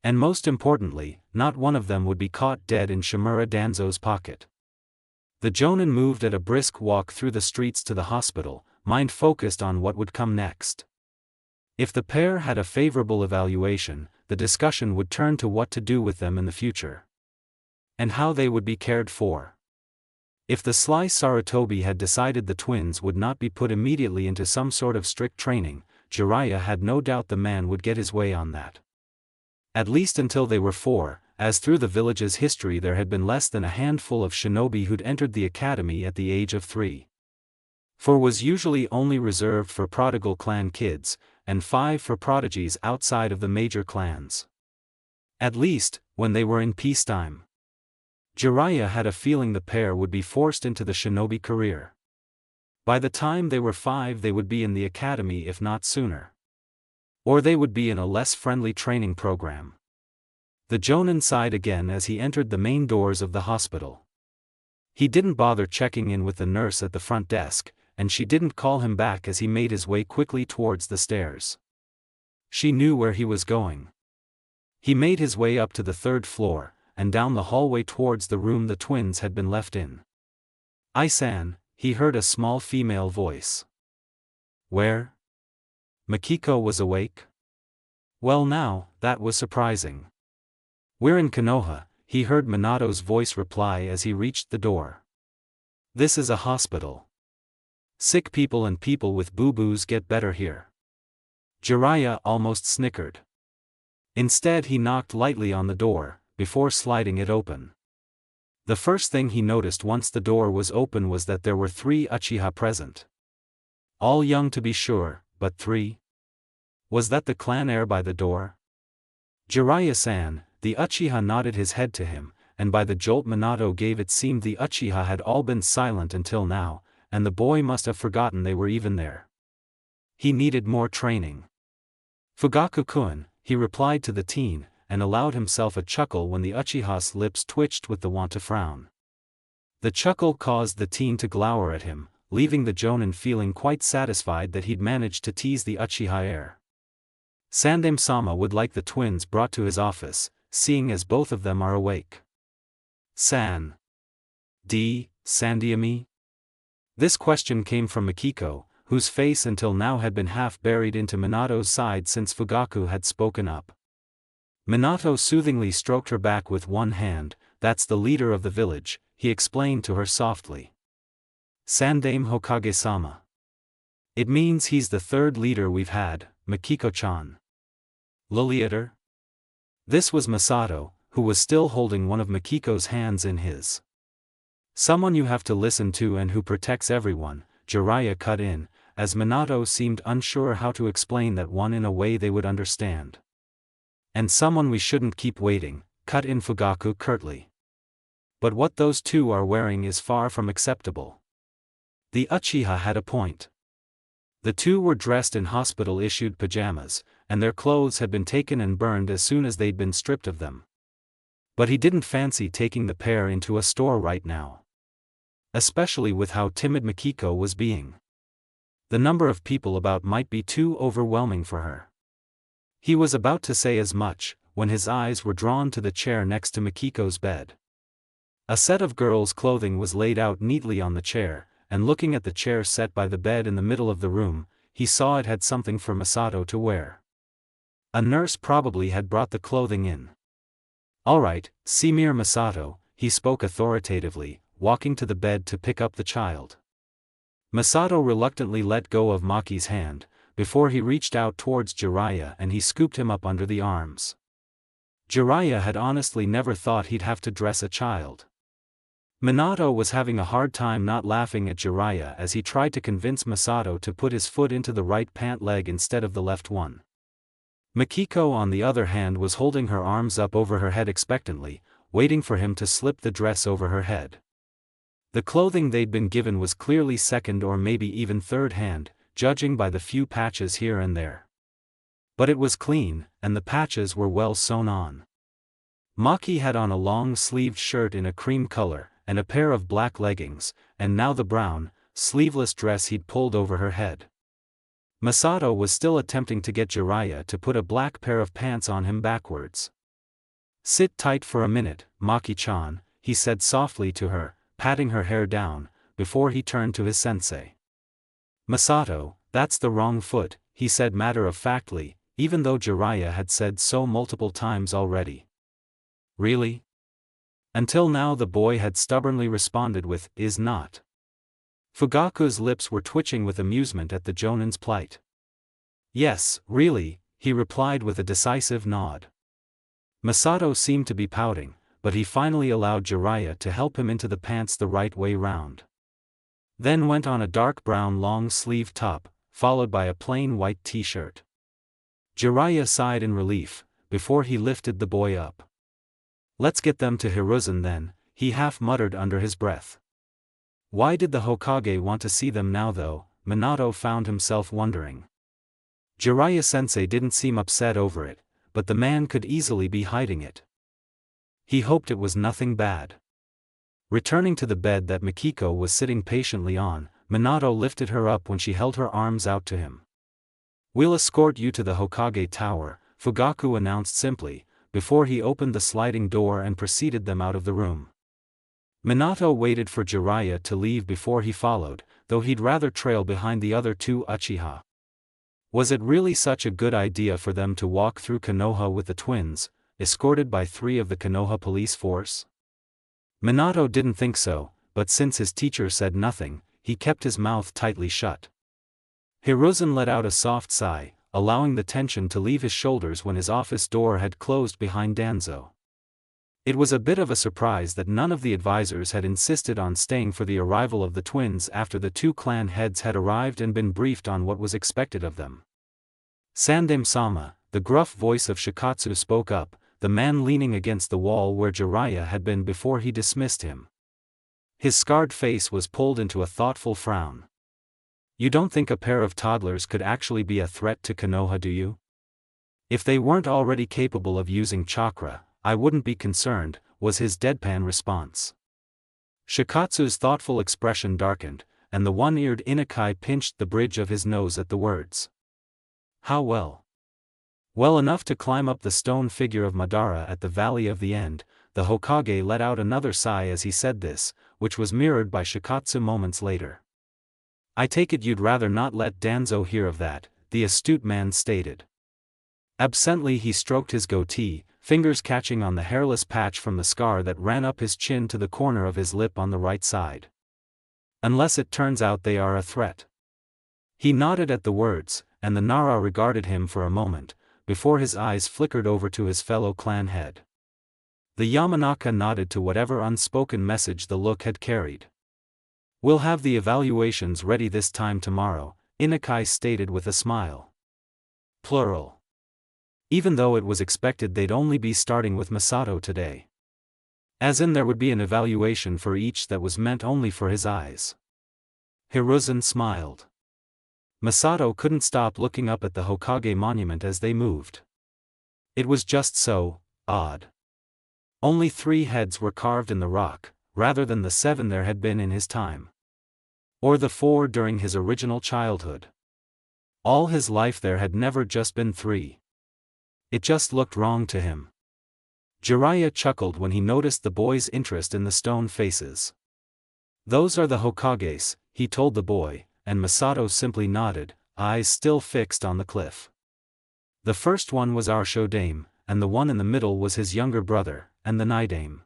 And most importantly, not one of them would be caught dead in Shimura Danzo's pocket. The Jonin moved at a brisk walk through the streets to the hospital, mind focused on what would come next. If the pair had a favorable evaluation, the discussion would turn to what to do with them in the future. And how they would be cared for. If the sly Sarutobi had decided the twins would not be put immediately into some sort of strict training, Jiraiya had no doubt the man would get his way on that. At least until they were 4, as through the village's history there had been less than a handful of shinobi who'd entered the academy at the age of 3. 4 was usually only reserved for prodigal clan kids, and 5 for prodigies outside of the major clans. At least, when they were in peacetime. Jiraiya had a feeling the pair would be forced into the shinobi career. By the time they were 5 they would be in the academy if not sooner. Or they would be in a less friendly training program. The Jonin sighed again as he entered the main doors of the hospital. He didn't bother checking in with the nurse at the front desk, and she didn't call him back as he made his way quickly towards the stairs. She knew where he was going. He made his way up to the 3rd floor, and down the hallway towards the room the twins had been left in. "Ai-san," he heard a small female voice. "Where?" Mikiko was awake. Well now, that was surprising. "We're in Konoha," he heard Minato's voice reply as he reached the door. "This is a hospital. Sick people and people with boo-boos get better here." Jiraiya almost snickered. Instead he knocked lightly on the door, before sliding it open. The first thing he noticed once the door was open was that there were 3 Uchiha present. All young to be sure, but 3? Was that the clan heir by the door? "Jiraiya-san," the Uchiha nodded his head to him, and by the jolt Minato gave it seemed the Uchiha had all been silent until now, and the boy must have forgotten they were even there. He needed more training. "Fugaku-kun," he replied to the teen, and allowed himself a chuckle when the Uchiha's lips twitched with the want to frown. The chuckle caused the teen to glower at him, leaving the jonin feeling quite satisfied that he'd managed to tease the Uchiha heir. Sandame-sama would like the twins brought to his office, seeing as both of them are awake. Sandiami? This question came from Mikiko, whose face until now had been half buried into Minato's side since Fugaku had spoken up. Minato soothingly stroked her back with one hand. That's the leader of the village, he explained to her softly. Sandame Hokage-sama. It means he's the third leader we've had, Mikiko-chan. Liliator? This was Masato, who was still holding one of Mikiko's hands in his. Someone you have to listen to and who protects everyone, Jiraiya cut in, as Minato seemed unsure how to explain that one in a way they would understand. And someone we shouldn't keep waiting, cut in Fugaku curtly. But what those two are wearing is far from acceptable. The Uchiha had a point. The two were dressed in hospital-issued pajamas, and their clothes had been taken and burned as soon as they'd been stripped of them. But he didn't fancy taking the pair into a store right now. Especially with how timid Mikiko was being. The number of people about might be too overwhelming for her. He was about to say as much, when his eyes were drawn to the chair next to Mikiko's bed. A set of girls' clothing was laid out neatly on the chair, and looking at the chair set by the bed in the middle of the room, he saw it had something for Masato to wear. A nurse probably had brought the clothing in. Alright, Simir Masato, he spoke authoritatively, walking to the bed to pick up the child. Masato reluctantly let go of Maki's hand, before he reached out towards Jiraiya and he scooped him up under the arms. Jiraiya had honestly never thought he'd have to dress a child. Minato was having a hard time not laughing at Jiraiya as he tried to convince Masato to put his foot into the right pant leg instead of the left one. Mikiko on the other hand was holding her arms up over her head expectantly, waiting for him to slip the dress over her head. The clothing they'd been given was clearly second or maybe even third hand, judging by the few patches here and there. But it was clean, and the patches were well sewn on. Maki had on a long-sleeved shirt in a cream color, and a pair of black leggings, and now the brown, sleeveless dress he'd pulled over her head. Masato was still attempting to get Jiraiya to put a black pair of pants on him backwards. "Sit tight for a minute, Maki-chan," he said softly to her, patting her hair down, before he turned to his sensei. "Masato, that's the wrong foot," he said matter-of-factly, even though Jiraiya had said so multiple times already. "Really?" Until now the boy had stubbornly responded with, "Is not." Fugaku's lips were twitching with amusement at the jonin's plight. "Yes, really," he replied with a decisive nod. Masato seemed to be pouting, but he finally allowed Jiraiya to help him into the pants the right way round. Then went on a dark brown long-sleeved top, followed by a plain white t-shirt. Jiraiya sighed in relief, before he lifted the boy up. "Let's get them to Hiruzen then," he half muttered under his breath. Why did the Hokage want to see them now though, Minato found himself wondering. Jiraiya-sensei didn't seem upset over it, but the man could easily be hiding it. He hoped it was nothing bad. Returning to the bed that Mikiko was sitting patiently on, Minato lifted her up when she held her arms out to him. "We'll escort you to the Hokage Tower," Fugaku announced simply, before he opened the sliding door and preceded them out of the room. Minato waited for Jiraiya to leave before he followed, though he'd rather trail behind the other two Uchiha. Was it really such a good idea for them to walk through Konoha with the twins, escorted by 3 of the Konoha police force? Minato didn't think so, but since his teacher said nothing, he kept his mouth tightly shut. Hiruzen let out a soft sigh, allowing the tension to leave his shoulders when his office door had closed behind Danzo. It was a bit of a surprise that none of the advisors had insisted on staying for the arrival of the twins after the 2 clan heads had arrived and been briefed on what was expected of them. "Sandame-sama," the gruff voice of Shikatsu spoke up, the man leaning against the wall where Jiraiya had been before he dismissed him. His scarred face was pulled into a thoughtful frown. "You don't think a pair of toddlers could actually be a threat to Konoha, do you? If they weren't already capable of using chakra, I wouldn't be concerned," was his deadpan response. Shikatsu's thoughtful expression darkened, and the one-eared Inukai pinched the bridge of his nose at the words. How well? Well enough to climb up the stone figure of Madara at the Valley of the End. The Hokage let out another sigh as he said this, which was mirrored by Shikatsu moments later. I take it you'd rather not let Danzo hear of that, the astute man stated. Absently he stroked his goatee, fingers catching on the hairless patch from the scar that ran up his chin to the corner of his lip on the right side. Unless it turns out they are a threat. He nodded at the words, and the Nara regarded him for a moment, before his eyes flickered over to his fellow clan head. The Yamanaka nodded to whatever unspoken message the look had carried. We'll have the evaluations ready this time tomorrow, Inukai stated with a smile. Plural. Even though it was expected they'd only be starting with Masato today. As in there would be an evaluation for each that was meant only for his eyes. Hiruzen smiled. Masato couldn't stop looking up at the Hokage monument as they moved. It was just so odd. Only 3 heads were carved in the rock, rather than the 7 there had been in his time. Or the 4 during his original childhood. All his life there had never just been 3. It just looked wrong to him. Jiraiya chuckled when he noticed the boy's interest in the stone faces. Those are the Hokages, he told the boy, and Masato simply nodded, eyes still fixed on the cliff. The first one was our Shodame, and the one in the middle was his younger brother, and the Naidame.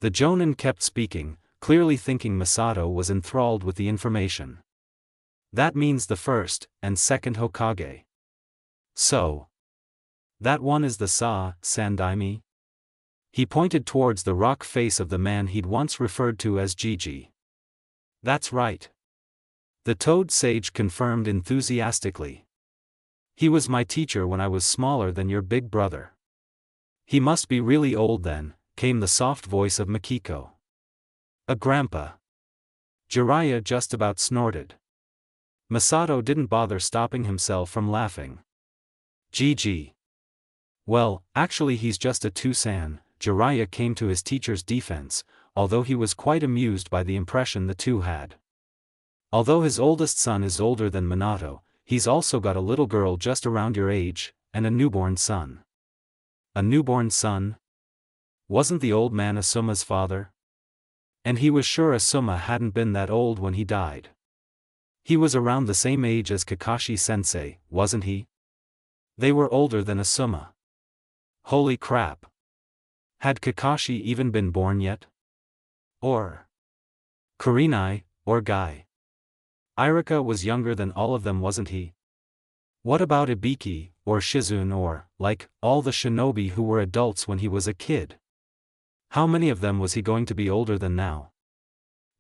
The Jonin kept speaking, clearly thinking Masato was enthralled with the information. That means the first and second Hokage. So. That one is the Sandaime? He pointed towards the rock face of the man he'd once referred to as Gigi. That's right. The Toad Sage confirmed enthusiastically. He was my teacher when I was smaller than your big brother. He must be really old then, came the soft voice of Mikiko. A grandpa. Jiraiya just about snorted. Masato didn't bother stopping himself from laughing. Gigi. Well, actually he's just a Tusan, Jiraiya came to his teacher's defense, although he was quite amused by the impression the two had. Although his oldest son is older than Minato, he's also got a little girl just around your age, and a newborn son. A newborn son? Wasn't the old man Asuma's father? And he was sure Asuma hadn't been that old when he died. He was around the same age as Kakashi-sensei, wasn't he? They were older than Asuma. Holy crap. Had Kakashi even been born yet? Or Kurenai, or Guy? Irika was younger than all of them, wasn't he? What about Ibiki, or Shizune, or, like, all the shinobi who were adults when he was a kid? How many of them was he going to be older than now?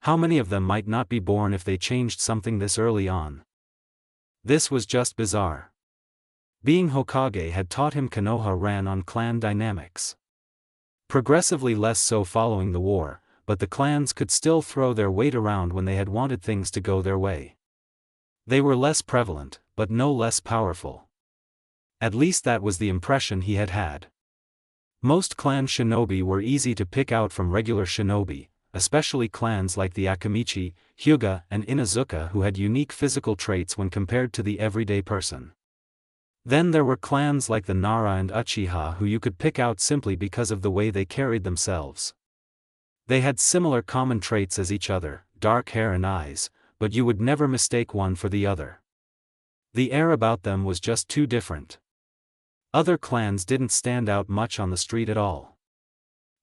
How many of them might not be born if they changed something this early on? This was just bizarre. Being Hokage had taught him Konoha ran on clan dynamics. Progressively less so following the war, but the clans could still throw their weight around when they had wanted things to go their way. They were less prevalent, but no less powerful. At least that was the impression he had had. Most clan shinobi were easy to pick out from regular shinobi, especially clans like the Akamichi, Hyuga and Inazuka who had unique physical traits when compared to the everyday person. Then there were clans like the Nara and Uchiha who you could pick out simply because of the way they carried themselves. They had similar common traits as each other, dark hair and eyes, but you would never mistake one for the other. The air about them was just too different. Other clans didn't stand out much on the street at all.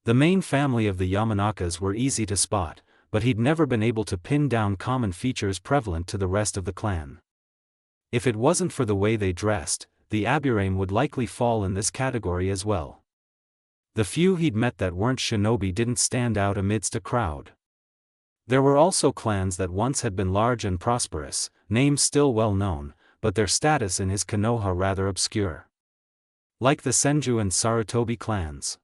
The main family of the Yamanakas were easy to spot, but he'd never been able to pin down common features prevalent to the rest of the clan. If it wasn't for the way they dressed, the Aburame would likely fall in this category as well. The few he'd met that weren't shinobi didn't stand out amidst a crowd. There were also clans that once had been large and prosperous, names still well known, but their status in his Konoha rather obscure. Like the Senju and Sarutobi clans.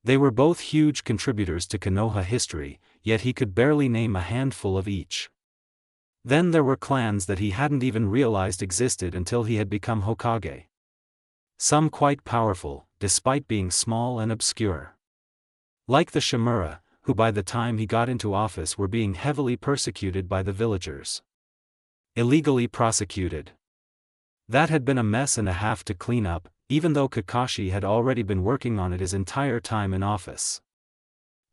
They were both huge contributors to Konoha history, yet he could barely name a handful of each. Then there were clans that he hadn't even realized existed until he had become Hokage. Some quite powerful, despite being small and obscure. Like the Shimura, who by the time he got into office were being heavily persecuted by the villagers. Illegally prosecuted. That had been a mess and a half to clean up, even though Kakashi had already been working on it his entire time in office.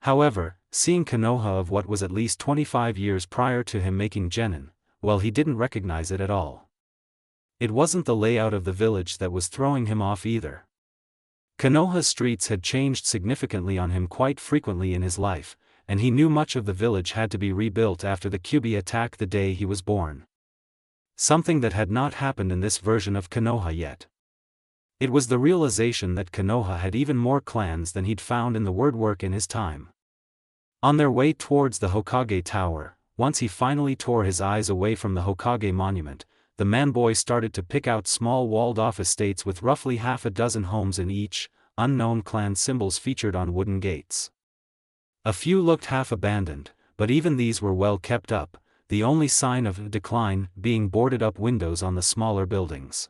However, seeing Konoha of what was at least 25 years prior to him making genin, well, he didn't recognize it at all. It wasn't the layout of the village that was throwing him off either. Konoha's streets had changed significantly on him quite frequently in his life, and he knew much of the village had to be rebuilt after the Kyuubi attack the day he was born. Something that had not happened in this version of Konoha yet. It was the realization that Konoha had even more clans than he'd found in the word work in his time. On their way towards the Hokage Tower, once he finally tore his eyes away from the Hokage monument, the man-boy started to pick out small walled-off estates with roughly half a dozen homes in each, unknown clan symbols featured on wooden gates. A few looked half-abandoned, but even these were well kept up, the only sign of decline being boarded-up windows on the smaller buildings.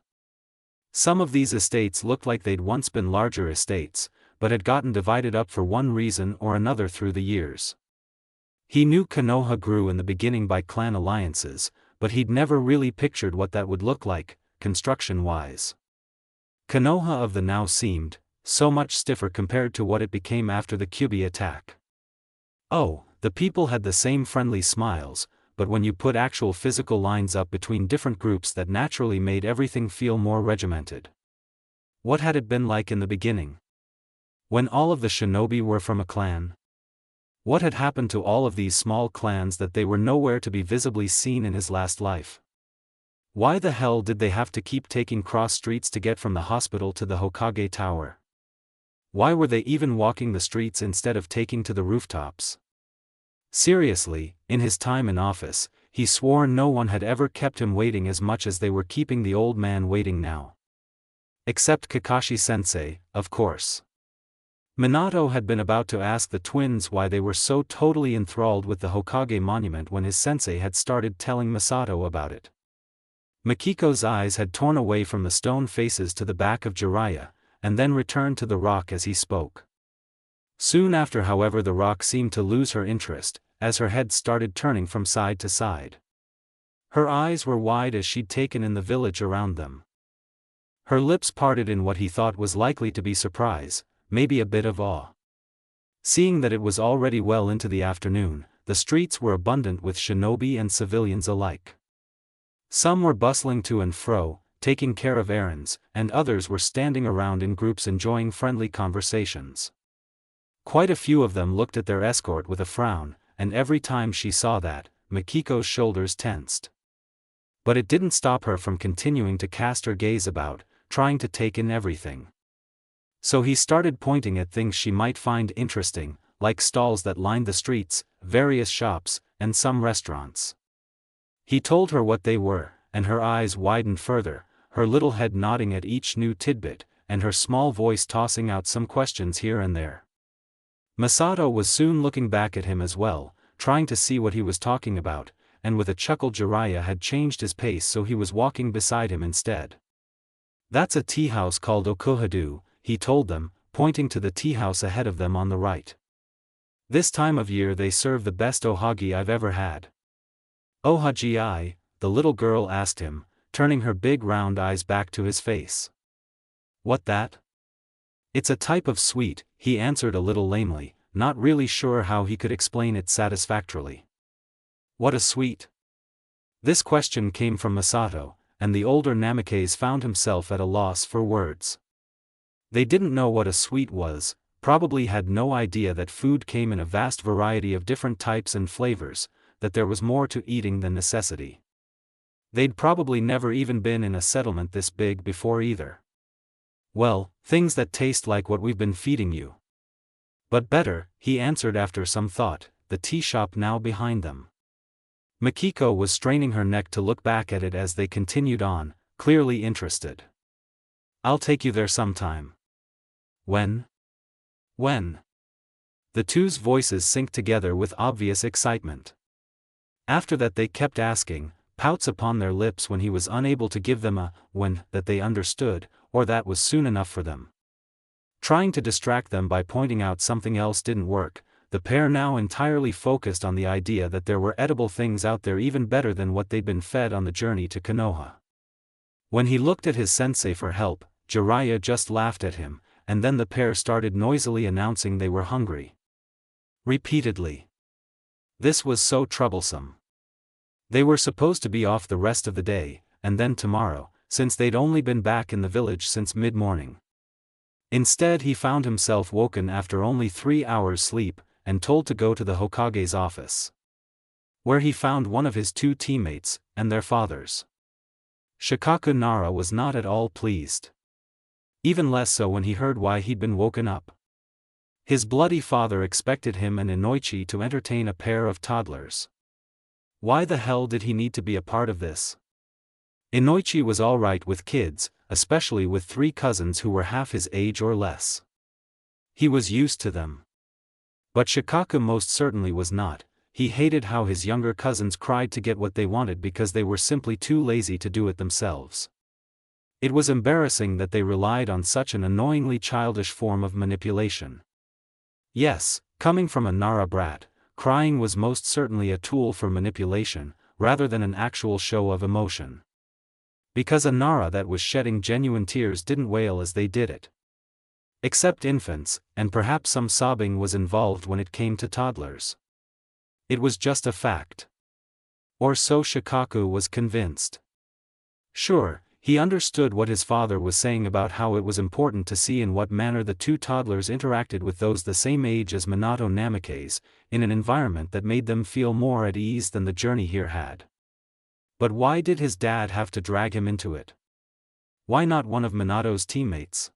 Some of these estates looked like they'd once been larger estates, but had gotten divided up for one reason or another through the years. He knew Konoha grew in the beginning by clan alliances, but he'd never really pictured what that would look like, construction-wise. Konoha of the now seemed so much stiffer compared to what it became after the Kyuubi attack. Oh, the people had the same friendly smiles, but when you put actual physical lines up between different groups, that naturally made everything feel more regimented. What had it been like in the beginning? When all of the shinobi were from a clan? What had happened to all of these small clans that they were nowhere to be visibly seen in his last life? Why the hell did they have to keep taking cross streets to get from the hospital to the Hokage Tower? Why were they even walking the streets instead of taking to the rooftops? Seriously, in his time in office, he swore no one had ever kept him waiting as much as they were keeping the old man waiting now. Except Kakashi-sensei, of course. Minato had been about to ask the twins why they were so totally enthralled with the Hokage monument when his sensei had started telling Masato about it. Mikiko's eyes had torn away from the stone faces to the back of Jiraiya, and then returned to the rock as he spoke. Soon after, however, the rock seemed to lose her interest, as her head started turning from side to side. Her eyes were wide as she'd taken in the village around them. Her lips parted in what he thought was likely to be surprise, maybe a bit of awe. Seeing that it was already well into the afternoon, the streets were abundant with shinobi and civilians alike. Some were bustling to and fro, taking care of errands, and others were standing around in groups enjoying friendly conversations. Quite a few of them looked at their escort with a frown, and every time she saw that, Mikiko's shoulders tensed. But it didn't stop her from continuing to cast her gaze about, trying to take in everything. So he started pointing at things she might find interesting, like stalls that lined the streets, various shops, and some restaurants. He told her what they were, and her eyes widened further, her little head nodding at each new tidbit, and her small voice tossing out some questions here and there. Masato was soon looking back at him as well, trying to see what he was talking about, and with a chuckle Jiraiya had changed his pace so he was walking beside him instead. "That's a tea house called Okuhadu," he told them, pointing to the tea house ahead of them on the right. "This time of year they serve the best ohagi I've ever had." "Ohagi?" the little girl asked him, turning her big round eyes back to his face. "What that?" "It's a type of sweet," he answered a little lamely, not really sure how he could explain it satisfactorily. "What a sweet?" This question came from Masato, and the older Namikaze found himself at a loss for words. They didn't know what a sweet was, probably had no idea that food came in a vast variety of different types and flavors, that there was more to eating than necessity. They'd probably never even been in a settlement this big before either. "Well, things that taste like what we've been feeding you." "But better," he answered after some thought, the tea shop now behind them. Mikiko was straining her neck to look back at it as they continued on, clearly interested. "I'll take you there sometime." "When?" "When?" The two's voices synced together with obvious excitement. After that they kept asking, pouts upon their lips when he was unable to give them a "when" that they understood, or that was soon enough for them. Trying to distract them by pointing out something else didn't work, the pair now entirely focused on the idea that there were edible things out there even better than what they'd been fed on the journey to Konoha. When he looked at his sensei for help, Jiraiya just laughed at him, and then the pair started noisily announcing they were hungry. Repeatedly. This was so troublesome. They were supposed to be off the rest of the day, and then tomorrow, since they'd only been back in the village since mid-morning. Instead he found himself woken after only 3 hours sleep, and told to go to the Hokage's office, where he found one of his 2 teammates, and their fathers. Shikaku Nara was not at all pleased. Even less so when he heard why he'd been woken up. His bloody father expected him and Inoichi to entertain a pair of toddlers. Why the hell did he need to be a part of this? Inoichi was alright with kids, especially with 3 cousins who were half his age or less. He was used to them. But Shikaku most certainly was not. He hated how his younger cousins cried to get what they wanted because they were simply too lazy to do it themselves. It was embarrassing that they relied on such an annoyingly childish form of manipulation. Yes, coming from a Nara brat, crying was most certainly a tool for manipulation, rather than an actual show of emotion. Because a Nara that was shedding genuine tears didn't wail as they did it. Except infants, and perhaps some sobbing was involved when it came to toddlers. It was just a fact. Or so Shikaku was convinced. Sure, he understood what his father was saying about how it was important to see in what manner the 2 toddlers interacted with those the same age as Minato Namikaze, in an environment that made them feel more at ease than the journey here had. But why did his dad have to drag him into it? Why not one of Minato's teammates?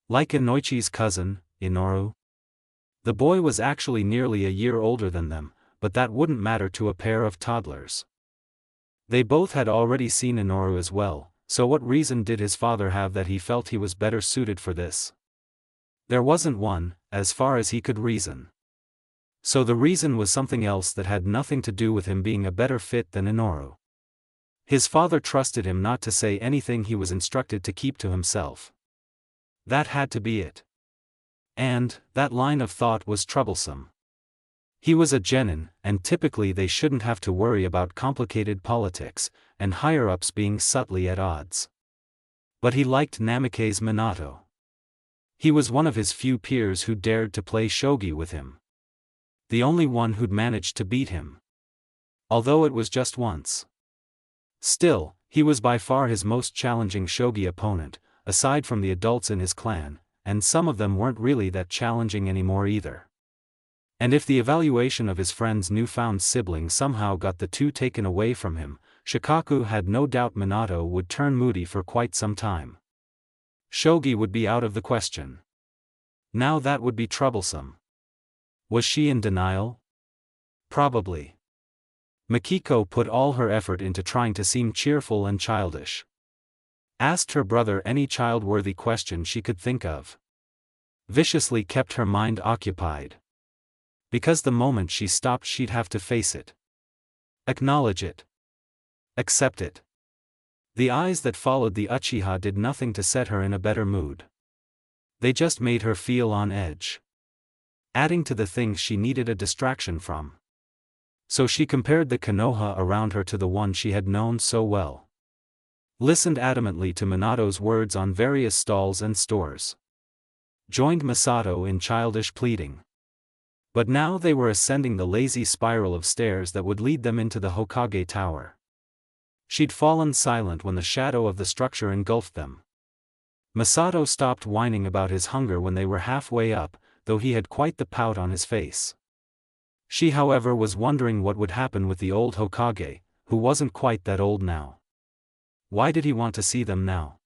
Like Inoichi's cousin, Inoru? The boy was actually nearly a year older than them, but that wouldn't matter to a pair of toddlers. They both had already seen Inoru as well, so what reason did his father have that he felt he was better suited for this? There wasn't one, as far as he could reason. So the reason was something else that had nothing to do with him being a better fit than Inoru. His father trusted him not to say anything he was instructed to keep to himself. That had to be it. And, that line of thought was troublesome. He was a genin, and typically they shouldn't have to worry about complicated politics, and higher-ups being subtly at odds. But he liked Namikaze Minato. He was one of his few peers who dared to play shogi with him. The only one who'd managed to beat him. Although it was just once. Still, he was by far his most challenging shogi opponent, aside from the adults in his clan, and some of them weren't really that challenging anymore either. And if the evaluation of his friend's newfound sibling somehow got the 2 taken away from him, Shikaku had no doubt Minato would turn moody for quite some time. Shogi would be out of the question. Now that would be troublesome. Was she in denial? Probably. Mikiko put all her effort into trying to seem cheerful and childish. Asked her brother any child-worthy question she could think of. Viciously kept her mind occupied. Because the moment she stopped she'd have to face it. Acknowledge it. Accept it. The eyes that followed the Uchiha did nothing to set her in a better mood. They just made her feel on edge. Adding to the things she needed a distraction from. So she compared the Konoha around her to the one she had known so well. Listened adamantly to Minato's words on various stalls and stores. Joined Masato in childish pleading. But now they were ascending the lazy spiral of stairs that would lead them into the Hokage Tower. She'd fallen silent when the shadow of the structure engulfed them. Masato stopped whining about his hunger when they were halfway up, though he had quite the pout on his face. She however was wondering what would happen with the old Hokage, who wasn't quite that old now. Why did he want to see them now?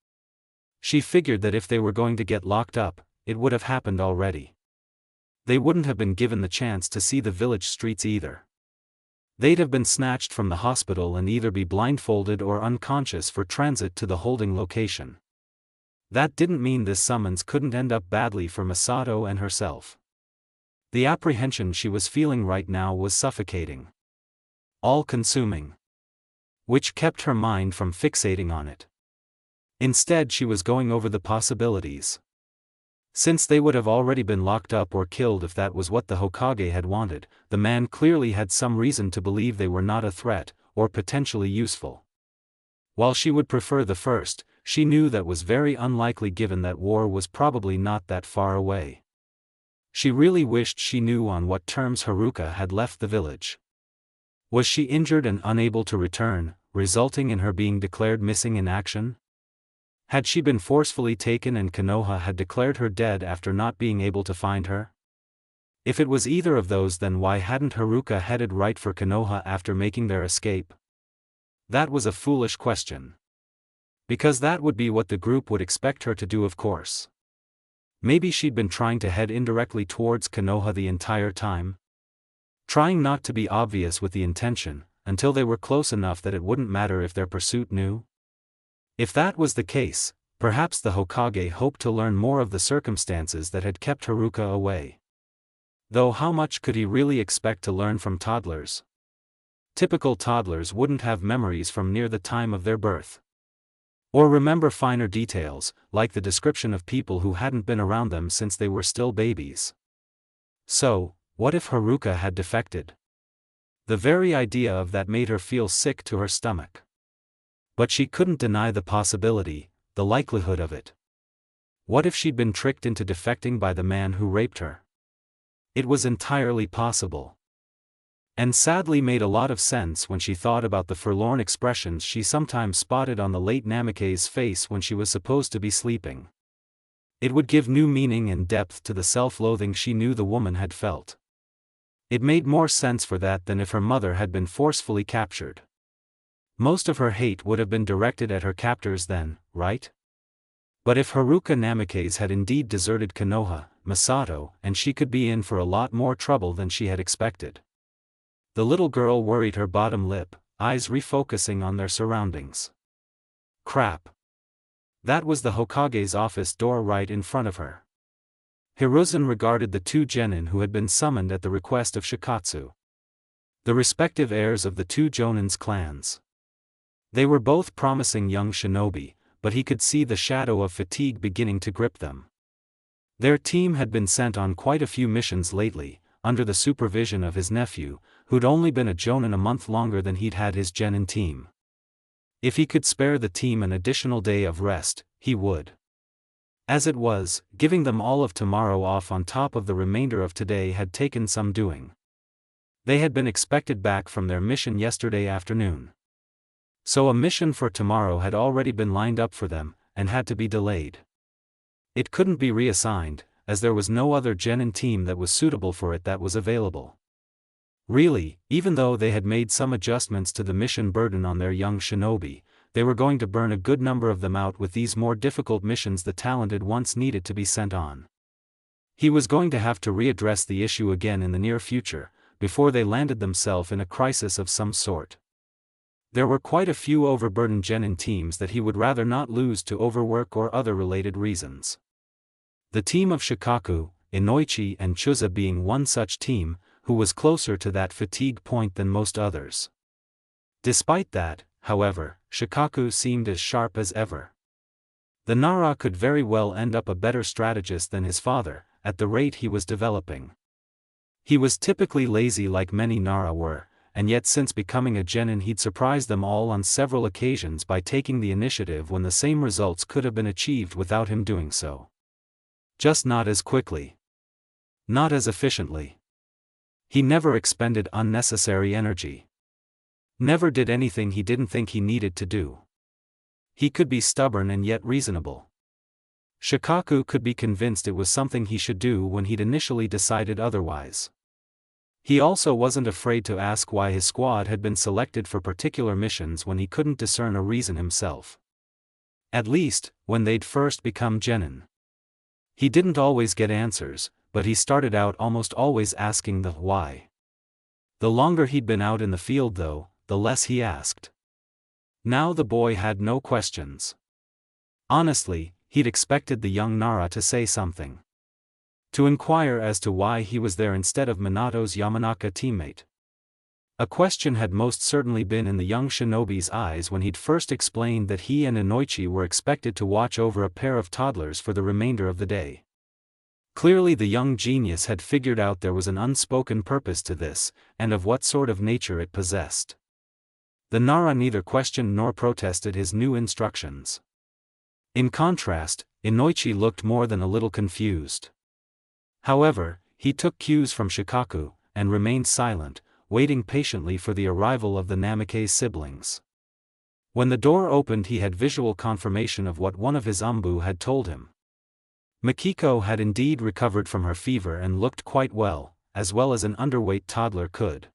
She figured that if they were going to get locked up, it would have happened already. They wouldn't have been given the chance to see the village streets either. They'd have been snatched from the hospital and either be blindfolded or unconscious for transit to the holding location. That didn't mean this summons couldn't end up badly for Masato and herself. The apprehension she was feeling right now was suffocating. All-consuming. Which kept her mind from fixating on it. Instead she was going over the possibilities. Since they would have already been locked up or killed if that was what the Hokage had wanted, the man clearly had some reason to believe they were not a threat, or potentially useful. While she would prefer the first, she knew that was very unlikely given that war was probably not that far away. She really wished she knew on what terms Haruka had left the village. Was she injured and unable to return, resulting in her being declared missing in action? Had she been forcefully taken and Konoha had declared her dead after not being able to find her? If it was either of those, then why hadn't Haruka headed right for Konoha after making their escape? That was a foolish question. Because that would be what the group would expect her to do, of course. Maybe she'd been trying to head indirectly towards Konoha the entire time? Trying not to be obvious with the intention, until they were close enough that it wouldn't matter if their pursuit knew? If that was the case, perhaps the Hokage hoped to learn more of the circumstances that had kept Haruka away. Though how much could he really expect to learn from toddlers? Typical toddlers wouldn't have memories from near the time of their birth. Or remember finer details, like the description of people who hadn't been around them since they were still babies. So, what if Haruka had defected? The very idea of that made her feel sick to her stomach. But she couldn't deny the possibility, the likelihood of it. What if she'd been tricked into defecting by the man who raped her? It was entirely possible. And sadly made a lot of sense when she thought about the forlorn expressions she sometimes spotted on the late Namikaze's face when she was supposed to be sleeping. It would give new meaning and depth to the self-loathing she knew the woman had felt. It made more sense for that than if her mother had been forcefully captured. Most of her hate would have been directed at her captors then, right? But if Haruka Namikaze had indeed deserted Konoha, Masato, and she could be in for a lot more trouble than she had expected. The little girl worried her bottom lip, eyes refocusing on their surroundings. Crap. That was the Hokage's office door right in front of her. Hiruzen regarded the two genin who had been summoned at the request of Shikatsu. The respective heirs of the two Jonin's clans. They were both promising young shinobi, but he could see the shadow of fatigue beginning to grip them. Their team had been sent on quite a few missions lately, under the supervision of his nephew, who'd only been a Jonin a month longer than he'd had his genin team. If he could spare the team an additional day of rest, he would. As it was, giving them all of tomorrow off on top of the remainder of today had taken some doing. They had been expected back from their mission yesterday afternoon. So a mission for tomorrow had already been lined up for them, and had to be delayed. It couldn't be reassigned, as there was no other genin team that was suitable for it that was available. Really, even though they had made some adjustments to the mission burden on their young shinobi, they were going to burn a good number of them out with these more difficult missions the talented ones needed to be sent on. He was going to have to readdress the issue again in the near future, before they landed themselves in a crisis of some sort. There were quite a few overburdened genin teams that he would rather not lose to overwork or other related reasons. The team of Shikaku, Inoichi and Chuza being one such team, who was closer to that fatigue point than most others. Despite that, however, Shikaku seemed as sharp as ever. The Nara could very well end up a better strategist than his father, at the rate he was developing. He was typically lazy like many Nara were, and yet since becoming a genin he'd surprised them all on several occasions by taking the initiative when the same results could have been achieved without him doing so. Just not as quickly. Not as efficiently. He never expended unnecessary energy. Never did anything he didn't think he needed to do. He could be stubborn and yet reasonable. Shikaku could be convinced it was something he should do when he'd initially decided otherwise. He also wasn't afraid to ask why his squad had been selected for particular missions when he couldn't discern a reason himself. At least, when they'd first become genin. He didn't always get answers, but he started out almost always asking the why. The longer he'd been out in the field though, the less he asked. Now the boy had no questions. Honestly, he'd expected the young Nara to say something. To inquire as to why he was there instead of Minato's Yamanaka teammate. A question had most certainly been in the young shinobi's eyes when he'd first explained that he and Inoichi were expected to watch over a pair of toddlers for the remainder of the day. Clearly the young genius had figured out there was an unspoken purpose to this, and of what sort of nature it possessed. The Nara neither questioned nor protested his new instructions. In contrast, Inoichi looked more than a little confused. However, he took cues from Shikaku, and remained silent, waiting patiently for the arrival of the Namikaze siblings. When the door opened he had visual confirmation of what one of his umbu had told him. Mikiko had indeed recovered from her fever and looked quite well as an underweight toddler could.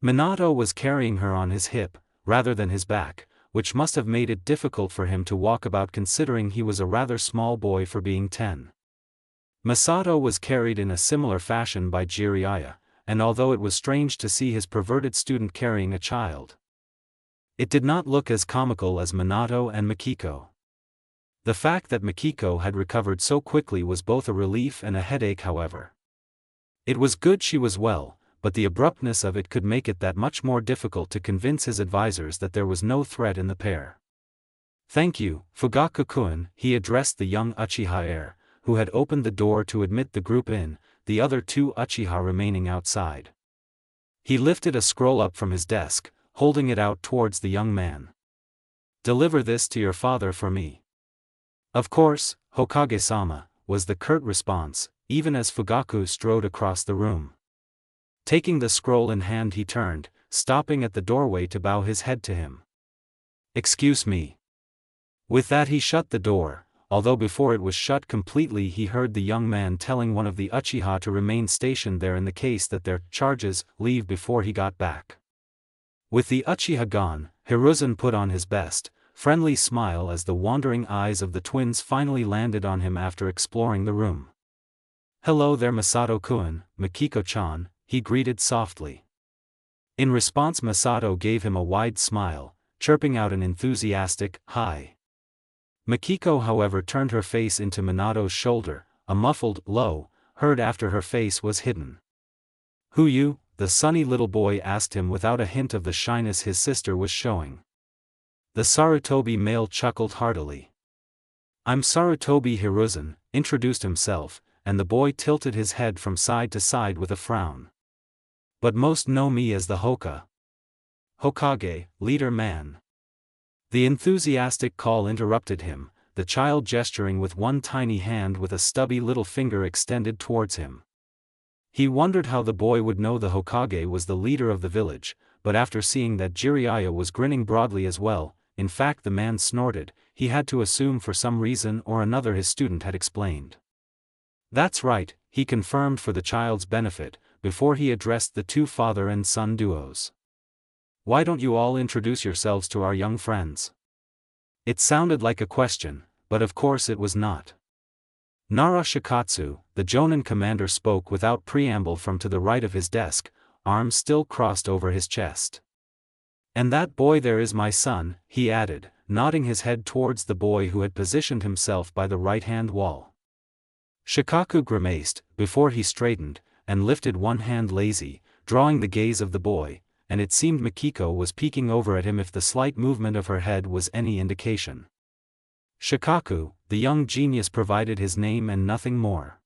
Minato was carrying her on his hip, rather than his back, which must have made it difficult for him to walk about considering he was a rather small boy for being 10. Masato was carried in a similar fashion by Jiraiya, and although it was strange to see his perverted student carrying a child, it did not look as comical as Minato and Mikiko. The fact that Mikiko had recovered so quickly was both a relief and a headache, however. It was good she was well, but the abruptness of it could make it that much more difficult to convince his advisors that there was no threat in the pair. "Thank you, Fugaku-kun," he addressed the young Uchiha heir, who had opened the door to admit the group in, the other two Uchiha remaining outside. He lifted a scroll up from his desk, holding it out towards the young man. "Deliver this to your father for me." "Of course, Hokage-sama," was the curt response, even as Fugaku strode across the room. Taking the scroll in hand he turned, stopping at the doorway to bow his head to him. "Excuse me." With that he shut the door, although before it was shut completely he heard the young man telling one of the Uchiha to remain stationed there in the case that their charges leave before he got back. With the Uchiha gone, Hiruzen put on his best, friendly smile as the wandering eyes of the twins finally landed on him after exploring the room. "Hello there Masato-kun, Mikiko-chan," he greeted softly. In response Masato gave him a wide smile, chirping out an enthusiastic, "Hi." Mikiko however turned her face into Minato's shoulder, a muffled, "Low," heard after her face was hidden. "Who you?" the sunny little boy asked him without a hint of the shyness his sister was showing. The Sarutobi male chuckled heartily. "I'm Sarutobi Hiruzen," introduced himself, and the boy tilted his head from side to side with a frown. "But most know me as the Hokage, leader man." The enthusiastic call interrupted him, the child gesturing with one tiny hand with a stubby little finger extended towards him. He wondered how the boy would know the Hokage was the leader of the village, but after seeing that Jiraiya was grinning broadly as well, in fact the man snorted, he had to assume for some reason or another his student had explained. "That's right," he confirmed for the child's benefit, before he addressed the two father and son duos. "Why don't you all introduce yourselves to our young friends?" It sounded like a question, but of course it was not. Nara Shikatsu, the Jonin commander, spoke without preamble from to the right of his desk, arms still crossed over his chest. "And that boy there is my son," he added, nodding his head towards the boy who had positioned himself by the right-hand wall. Shikaku grimaced, before he straightened, and lifted one hand lazy, drawing the gaze of the boy, and it seemed Mikiko was peeking over at him if the slight movement of her head was any indication. Shikaku, the young genius, provided his name and nothing more.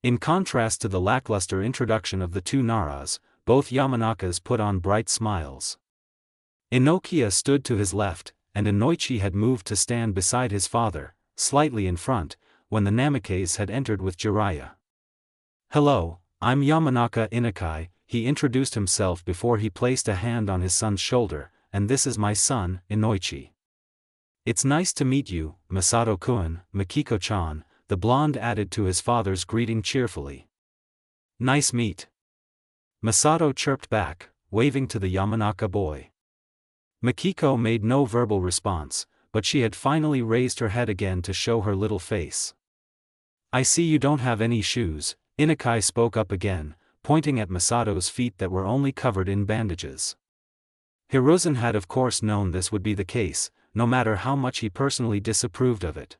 In contrast to the lackluster introduction of the two Naras, both Yamanakas put on bright smiles. Inokiya stood to his left, and Inoichi had moved to stand beside his father, slightly in front, when the Namikaze had entered with Jiraiya. "Hello, I'm Yamanaka Inukai," he introduced himself before he placed a hand on his son's shoulder, "and this is my son, Inoichi." "It's nice to meet you, Masato-kun," Mikiko-chan, the blonde added to his father's greeting cheerfully. "Nice meet." Masato chirped back, waving to the Yamanaka boy. Mikiko made no verbal response, but she had finally raised her head again to show her little face. "I see you don't have any shoes," Inukai spoke up again, pointing at Masato's feet that were only covered in bandages. Hiruzen had of course known this would be the case, no matter how much he personally disapproved of it.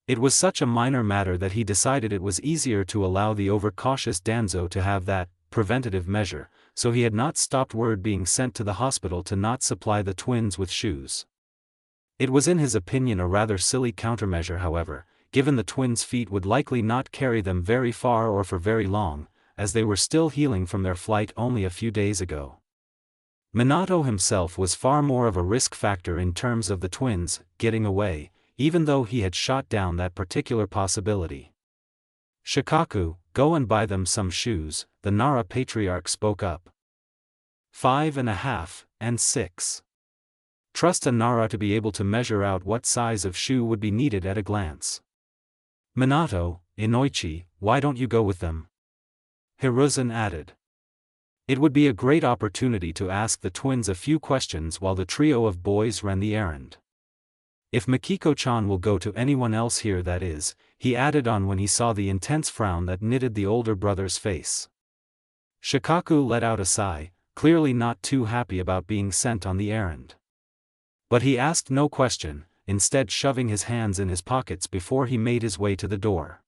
It was such a minor matter that he decided it was easier to allow the overcautious Danzo to have that preventative measure, so he had not stopped word being sent to the hospital to not supply the twins with shoes. It was in his opinion a rather silly countermeasure however, given the twins' feet would likely not carry them very far or for very long, as they were still healing from their flight only a few days ago. Minato himself was far more of a risk factor in terms of the twins getting away, even though he had shot down that particular possibility. "Shikaku, go and buy them some shoes," the Nara patriarch spoke up. 5.5 and 6. Trust a Nara to be able to measure out what size of shoe would be needed at a glance. "Minato, Inoichi, why don't you go with them?" Hiruzen added. It would be a great opportunity to ask the twins a few questions while the trio of boys ran the errand. "If Mikiko-chan will go to anyone else here, that is," he added on when he saw the intense frown that knitted the older brother's face. Shikaku let out a sigh, clearly not too happy about being sent on the errand. But he asked no question, instead shoving his hands in his pockets before he made his way to the door.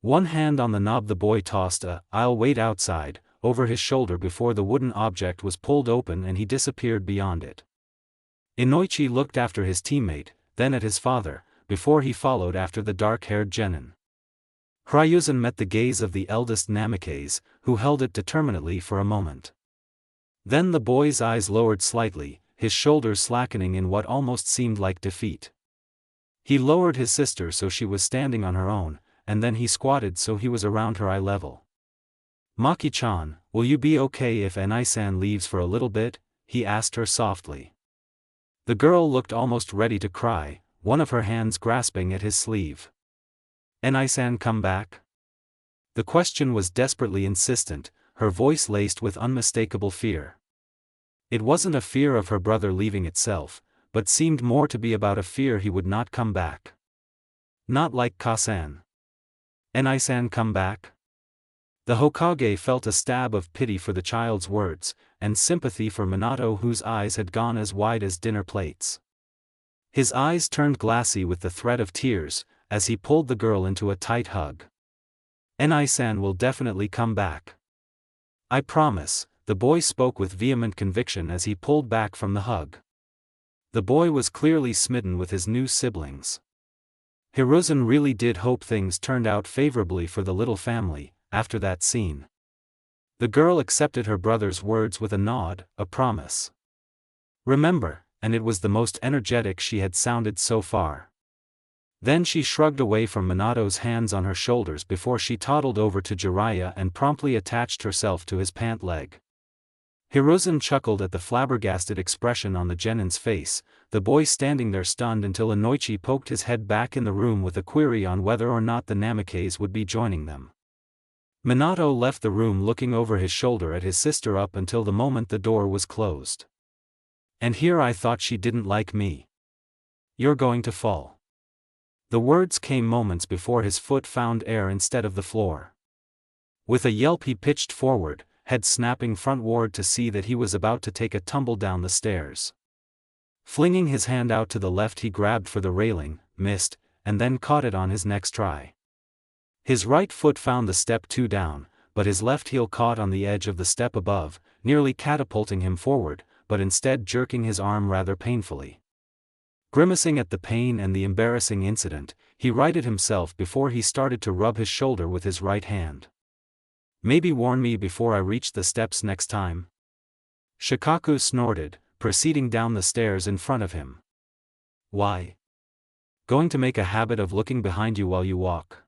One hand on the knob, the boy tossed a "I'll wait outside" over his shoulder before the wooden object was pulled open and he disappeared beyond it. Inoichi looked after his teammate, then at his father, before he followed after the dark-haired genin. Hiruzen met the gaze of the eldest Namikaze, who held it determinedly for a moment. Then the boy's eyes lowered slightly, his shoulders slackening in what almost seemed like defeat. He lowered his sister so she was standing on her own, and then he squatted so he was around her eye level. "Maki-chan, will you be okay if Enai-san leaves for a little bit?" he asked her softly. The girl looked almost ready to cry, one of her hands grasping at his sleeve. "Enai-san come back?" The question was desperately insistent, her voice laced with unmistakable fear. It wasn't a fear of her brother leaving itself, but seemed more to be about a fear he would not come back. "Not like Ka-san. Enai-san come back?" The Hokage felt a stab of pity for the child's words, and sympathy for Minato, whose eyes had gone as wide as dinner plates. His eyes turned glassy with the threat of tears, as he pulled the girl into a tight hug. "Enai-san will definitely come back. I promise," the boy spoke with vehement conviction as he pulled back from the hug. The boy was clearly smitten with his new siblings. Hiruzen really did hope things turned out favorably for the little family, after that scene. The girl accepted her brother's words with a nod, a promise. "Remember," and it was the most energetic she had sounded so far. Then she shrugged away from Minato's hands on her shoulders before she toddled over to Jiraiya and promptly attached herself to his pant leg. Hiruzen chuckled at the flabbergasted expression on the genin's face, the boy standing there stunned until Inoichi poked his head back in the room with a query on whether or not the Namikaze would be joining them. Minato left the room looking over his shoulder at his sister up until the moment the door was closed. "And here I thought she didn't like me. You're going to fall." The words came moments before his foot found air instead of the floor. With a yelp he pitched forward, head snapping frontward to see that he was about to take a tumble down the stairs. Flinging his hand out to the left, he grabbed for the railing, missed, and then caught it on his next try. His right foot found the step 2 down, but his left heel caught on the edge of the step above, nearly catapulting him forward, but instead jerking his arm rather painfully. Grimacing at the pain and the embarrassing incident, he righted himself before he started to rub his shoulder with his right hand. "Maybe warn me before I reach the steps next time?" Shikaku snorted, proceeding down the stairs in front of him. "Why? Going to make a habit of looking behind you while you walk?"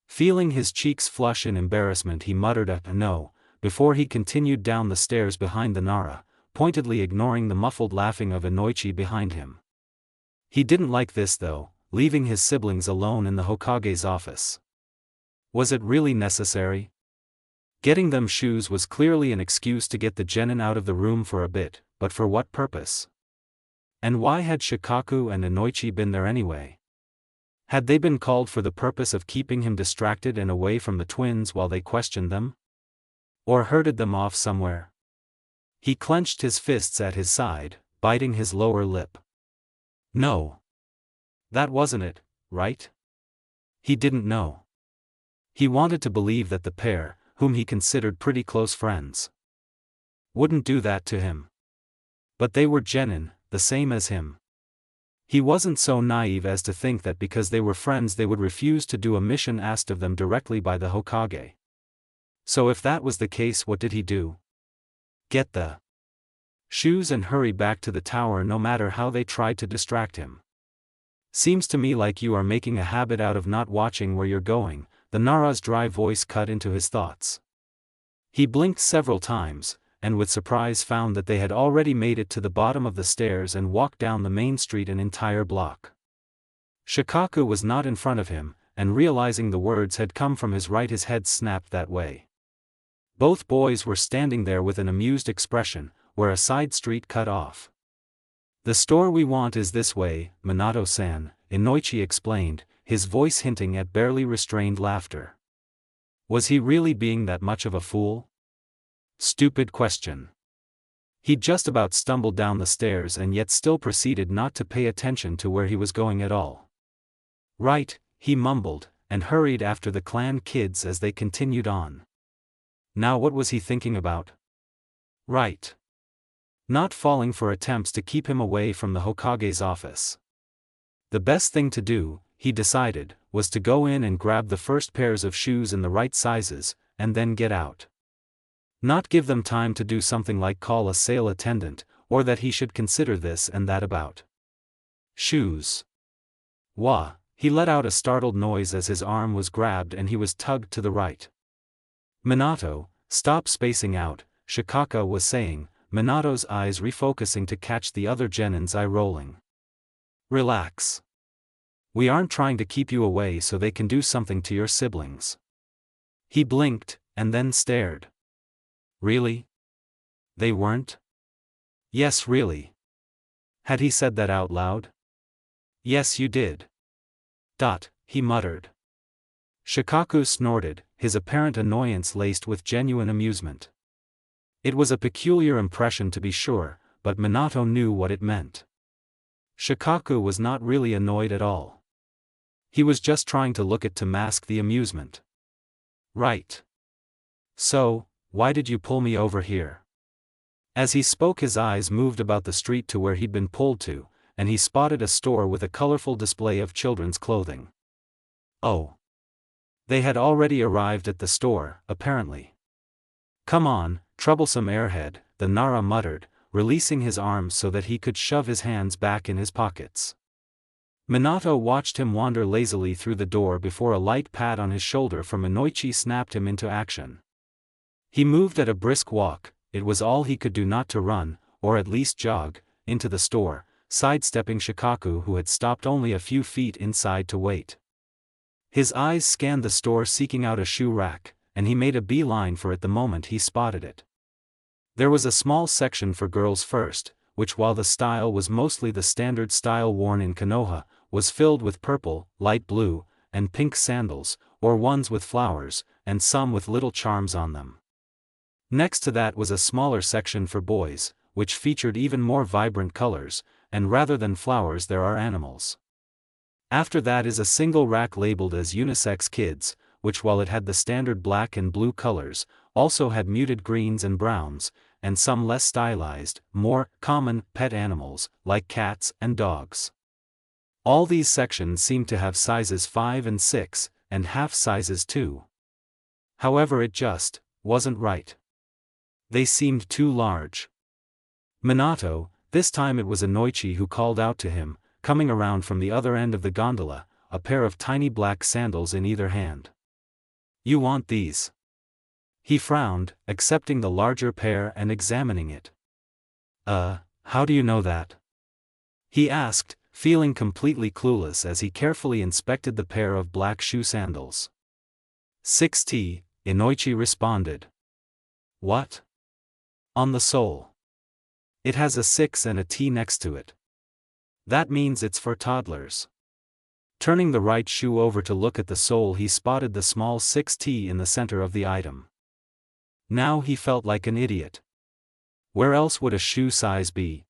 Feeling his cheeks flush in embarrassment, he muttered a "no," before he continued down the stairs behind the Nara, pointedly ignoring the muffled laughing of Inoichi behind him. He didn't like this though, leaving his siblings alone in the Hokage's office. Was it really necessary? Getting them shoes was clearly an excuse to get the genin out of the room for a bit, but for what purpose? And why had Shikaku and Inoichi been there anyway? Had they been called for the purpose of keeping him distracted and away from the twins while they questioned them? Or herded them off somewhere? He clenched his fists at his side, biting his lower lip. No. That wasn't it, right? He didn't know. He wanted to believe that the pair, whom he considered pretty close friends, wouldn't do that to him. But they were genin, the same as him. He wasn't so naive as to think that because they were friends they would refuse to do a mission asked of them directly by the Hokage. So if that was the case, what did he do? Get the shoes and hurry back to the tower no matter how they tried to distract him. Seems to me like you are making a habit out of not watching where you're going, the Nara's dry voice cut into his thoughts. He blinked several times, and with surprise found that they had already made it to the bottom of the stairs and walked down the main street an entire block. Shikaku was not in front of him, and realizing the words had come from his right, his head snapped that way. Both boys were standing there with an amused expression, where a side street cut off. The store we want is this way, Minato-san, Inoichi explained, his voice hinting at barely restrained laughter. Was he really being that much of a fool? Stupid question. He just about stumbled down the stairs and yet still proceeded not to pay attention to where he was going at all. Right, he mumbled, and hurried after the clan kids as they continued on. Now what was he thinking about? Right. Not falling for attempts to keep him away from the Hokage's office. The best thing to do, he decided, was to go in and grab the first pairs of shoes in the right sizes, and then get out. Not give them time to do something like call a sale attendant, or that he should consider this and that about shoes. Wah! He let out a startled noise as his arm was grabbed and he was tugged to the right. Minato, stop spacing out, Shikaka was saying, Minato's eyes refocusing to catch the other genin's eye rolling. Relax. We aren't trying to keep you away so they can do something to your siblings. He blinked, and then stared. Really? They weren't? Yes, really. Had he said that out loud? Yes, you did. He muttered. Shikaku snorted, his apparent annoyance laced with genuine amusement. It was a peculiar impression to be sure, but Minato knew what it meant. Shikaku was not really annoyed at all. He was just trying to mask the amusement. Right. So, why did you pull me over here? As he spoke his eyes moved about the street to where he'd been pulled to, and he spotted a store with a colorful display of children's clothing. Oh. They had already arrived at the store, apparently. Come on, troublesome airhead, the Nara muttered, releasing his arms so that he could shove his hands back in his pockets. Minato watched him wander lazily through the door before a light pat on his shoulder from Inoichi snapped him into action. He moved at a brisk walk, it was all he could do not to run, or at least jog, into the store, sidestepping Shikaku who had stopped only a few feet inside to wait. His eyes scanned the store seeking out a shoe rack, and he made a beeline for it the moment he spotted it. There was a small section for girls first, which while the style was mostly the standard style worn in Konoha, was filled with purple, light blue, and pink sandals, or ones with flowers, and some with little charms on them. Next to that was a smaller section for boys, which featured even more vibrant colors, and rather than flowers there are animals. After that is a single rack labeled as unisex kids, which while it had the standard black and blue colors, also had muted greens and browns, and some less stylized, more common pet animals, like cats and dogs. All these sections seemed to have sizes 5 and 6, and half sizes too. However, it just wasn't right. They seemed too large. Minato, this time it was Inoichi who called out to him, coming around from the other end of the gondola, a pair of tiny black sandals in either hand. You want these? He frowned, accepting the larger pair and examining it. How do you know that? He asked, feeling completely clueless as he carefully inspected the pair of black shoe sandals. 6T, Inoichi responded. What? On the sole. It has a 6 and a T next to it. That means it's for toddlers. Turning the right shoe over to look at the sole, he spotted the small 6T in the center of the item. Now he felt like an idiot. Where else would a shoe size be?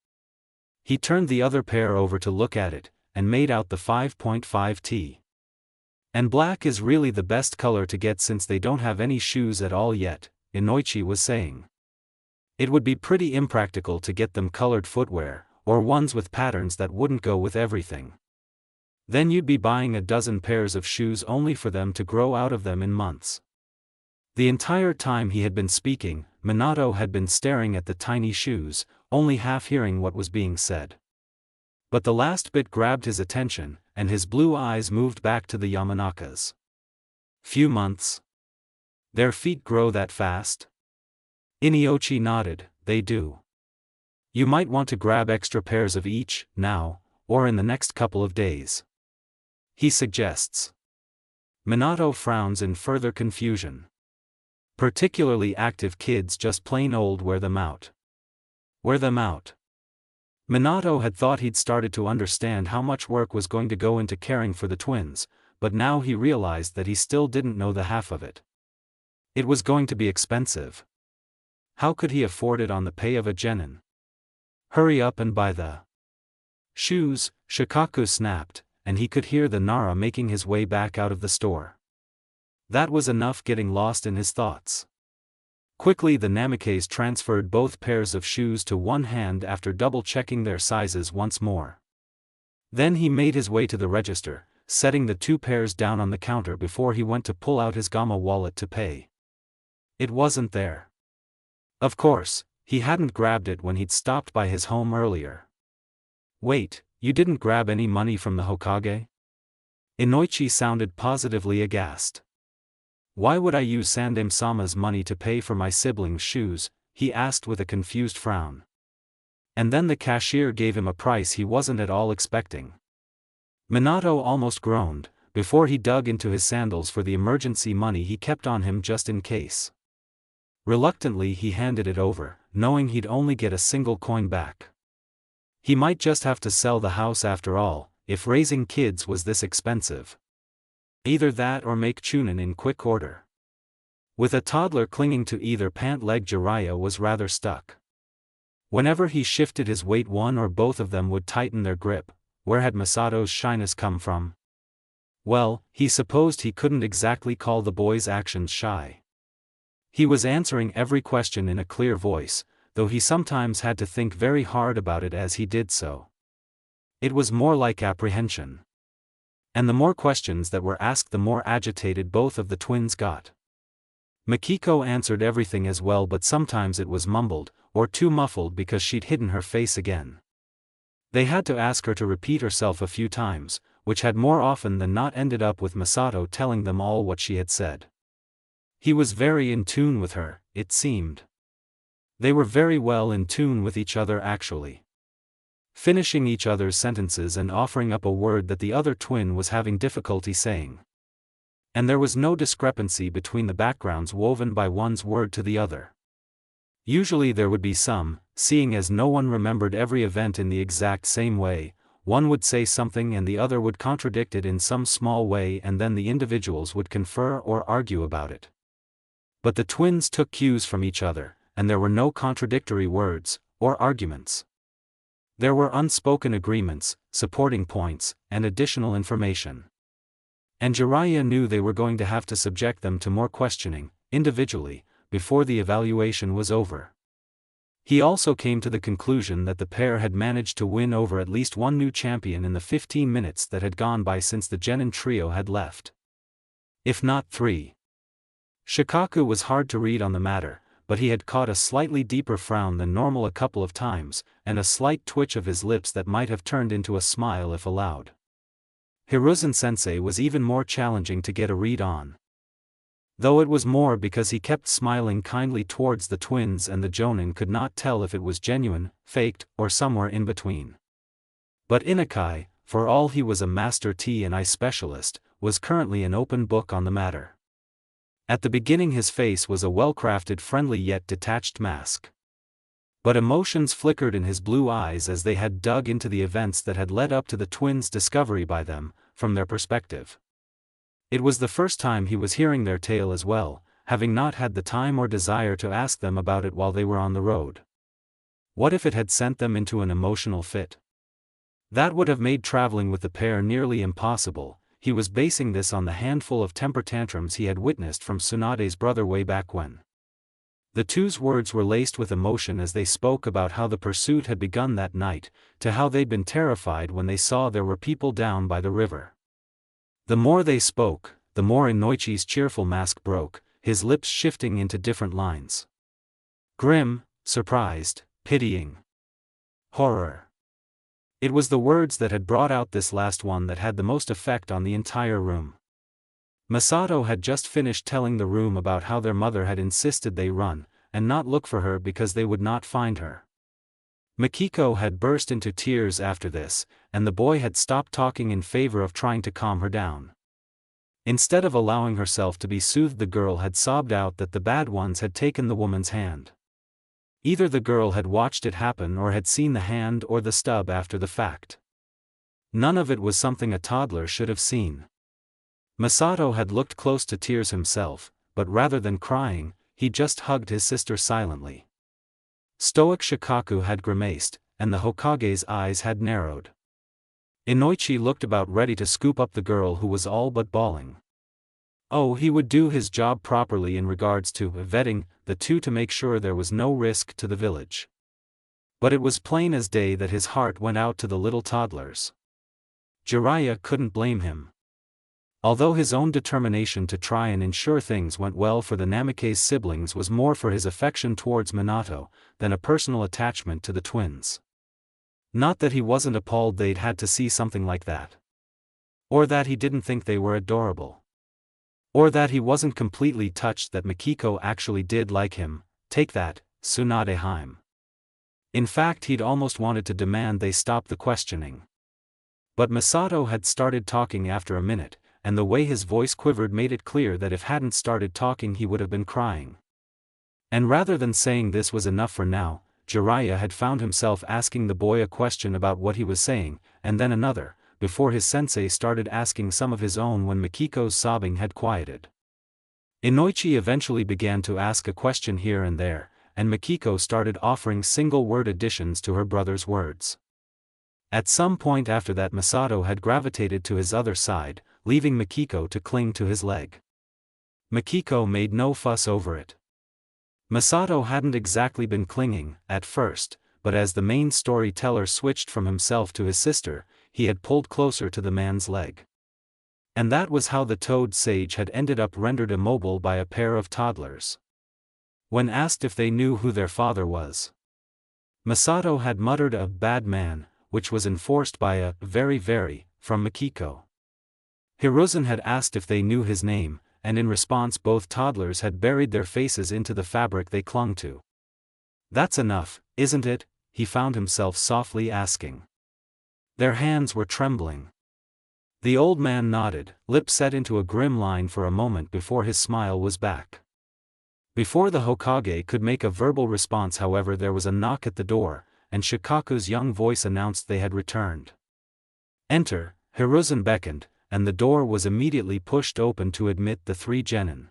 He turned the other pair over to look at it, and made out the 5.5T. And black is really the best color to get since they don't have any shoes at all yet, Inoichi was saying. It would be pretty impractical to get them colored footwear, or ones with patterns that wouldn't go with everything. Then you'd be buying a dozen pairs of shoes only for them to grow out of them in months. The entire time he had been speaking, Minato had been staring at the tiny shoes, only half hearing what was being said. But the last bit grabbed his attention, and his blue eyes moved back to the Yamanakas. Few months? Their feet grow that fast? Iniochi nodded, they do. You might want to grab extra pairs of each, now, or in the next couple of days. He suggests. Minato frowns in further confusion. Particularly active kids just plain old wear them out. Wear them out. Minato had thought he'd started to understand how much work was going to go into caring for the twins, but now he realized that he still didn't know the half of it. It was going to be expensive. How could he afford it on the pay of a genin? Hurry up and buy the shoes, Shikaku snapped, and he could hear the Nara making his way back out of the store. That was enough getting lost in his thoughts. Quickly the Namikes transferred both pairs of shoes to one hand after double-checking their sizes once more. Then he made his way to the register, setting the 2 pairs down on the counter before he went to pull out his Gamma wallet to pay. It wasn't there. Of course, he hadn't grabbed it when he'd stopped by his home earlier. Wait, you didn't grab any money from the Hokage? Inoichi sounded positively aghast. Why would I use Sandame-sama's money to pay for my siblings' shoes? He asked with a confused frown. And then the cashier gave him a price he wasn't at all expecting. Minato almost groaned, before he dug into his sandals for the emergency money he kept on him just in case. Reluctantly he handed it over, knowing he'd only get a single coin back. He might just have to sell the house after all, if raising kids was this expensive. Either that or make chunin in quick order. With a toddler clinging to either pant leg, Jiraiya was rather stuck. Whenever he shifted his weight, one or both of them would tighten their grip. Where had Misato's shyness come from? Well, he supposed he couldn't exactly call the boy's actions shy. He was answering every question in a clear voice, though he sometimes had to think very hard about it as he did so. It was more like apprehension. And the more questions that were asked, the more agitated both of the twins got. Mikiko answered everything as well, but sometimes it was mumbled, or too muffled because she'd hidden her face again. They had to ask her to repeat herself a few times, which had more often than not ended up with Misato telling them all what she had said. He was very in tune with her, it seemed. They were very well in tune with each other actually. Finishing each other's sentences and offering up a word that the other twin was having difficulty saying. And there was no discrepancy between the backgrounds woven by one's word to the other. Usually there would be some, seeing as no one remembered every event in the exact same way. One would say something and the other would contradict it in some small way, and then the individuals would confer or argue about it. But the twins took cues from each other, and there were no contradictory words, or arguments. There were unspoken agreements, supporting points, and additional information. And Jiraiya knew they were going to have to subject them to more questioning, individually, before the evaluation was over. He also came to the conclusion that the pair had managed to win over at least one new champion in the 15 minutes that had gone by since the genin trio had left. If not 3. Shikaku was hard to read on the matter, but he had caught a slightly deeper frown than normal a couple of times, and a slight twitch of his lips that might have turned into a smile if allowed. Hiruzen-sensei was even more challenging to get a read on. Though it was more because he kept smiling kindly towards the twins and the jonin could not tell if it was genuine, faked, or somewhere in between. But Inukai, for all he was a master T&I specialist, was currently an open book on the matter. At the beginning his face was a well-crafted, friendly yet detached mask. But emotions flickered in his blue eyes as they had dug into the events that had led up to the twins' discovery by them, from their perspective. It was the first time he was hearing their tale as well, having not had the time or desire to ask them about it while they were on the road. What if it had sent them into an emotional fit? That would have made traveling with the pair nearly impossible. He was basing this on the handful of temper tantrums he had witnessed from Tsunade's brother way back when. The two's words were laced with emotion as they spoke about how the pursuit had begun that night, to how they'd been terrified when they saw there were people down by the river. The more they spoke, the more Inoichi's cheerful mask broke, his lips shifting into different lines. Grim, surprised, pitying. Horror. It was the words that had brought out this last one that had the most effect on the entire room. Masato had just finished telling the room about how their mother had insisted they run, and not look for her because they would not find her. Mikiko had burst into tears after this, and the boy had stopped talking in favor of trying to calm her down. Instead of allowing herself to be soothed, the girl had sobbed out that the bad ones had taken the woman's hand. Either the girl had watched it happen or had seen the hand or the stub after the fact. None of it was something a toddler should have seen. Masato had looked close to tears himself, but rather than crying, he just hugged his sister silently. Stoic Shikaku had grimaced, and the Hokage's eyes had narrowed. Inoichi looked about ready to scoop up the girl who was all but bawling. Oh, he would do his job properly in regards to vetting the two to make sure there was no risk to the village. But it was plain as day that his heart went out to the little toddlers. Jiraiya couldn't blame him. Although his own determination to try and ensure things went well for the Namikaze siblings was more for his affection towards Minato than a personal attachment to the twins. Not that he wasn't appalled they'd had to see something like that. Or that he didn't think they were adorable. Or that he wasn't completely touched that Mikiko actually did like him. Take that, Tsunade Haim. In fact, he'd almost wanted to demand they stop the questioning. But Masato had started talking after a minute, and the way his voice quivered made it clear that if hadn't started talking he would have been crying. And rather than saying this was enough for now, Jiraiya had found himself asking the boy a question about what he was saying, and then another, before his sensei started asking some of his own when Mikiko's sobbing had quieted. Inoichi eventually began to ask a question here and there, and Mikiko started offering single-word additions to her brother's words. At some point after that Masato had gravitated to his other side, leaving Mikiko to cling to his leg. Mikiko made no fuss over it. Masato hadn't exactly been clinging, at first, but as the main storyteller switched from himself to his sister, he had pulled closer to the man's leg. And that was how the Toad Sage had ended up rendered immobile by a pair of toddlers. When asked if they knew who their father was, Masato had muttered a bad man, which was enforced by a very from Mikiko. Hiruzen had asked if they knew his name, and in response both toddlers had buried their faces into the fabric they clung to. That's enough, isn't it? He found himself softly asking. Their hands were trembling. The old man nodded, lips set into a grim line for a moment before his smile was back. Before the Hokage could make a verbal response, however, there was a knock at the door, and Shikaku's young voice announced they had returned. Enter, Hiruzen beckoned, and the door was immediately pushed open to admit the three genin.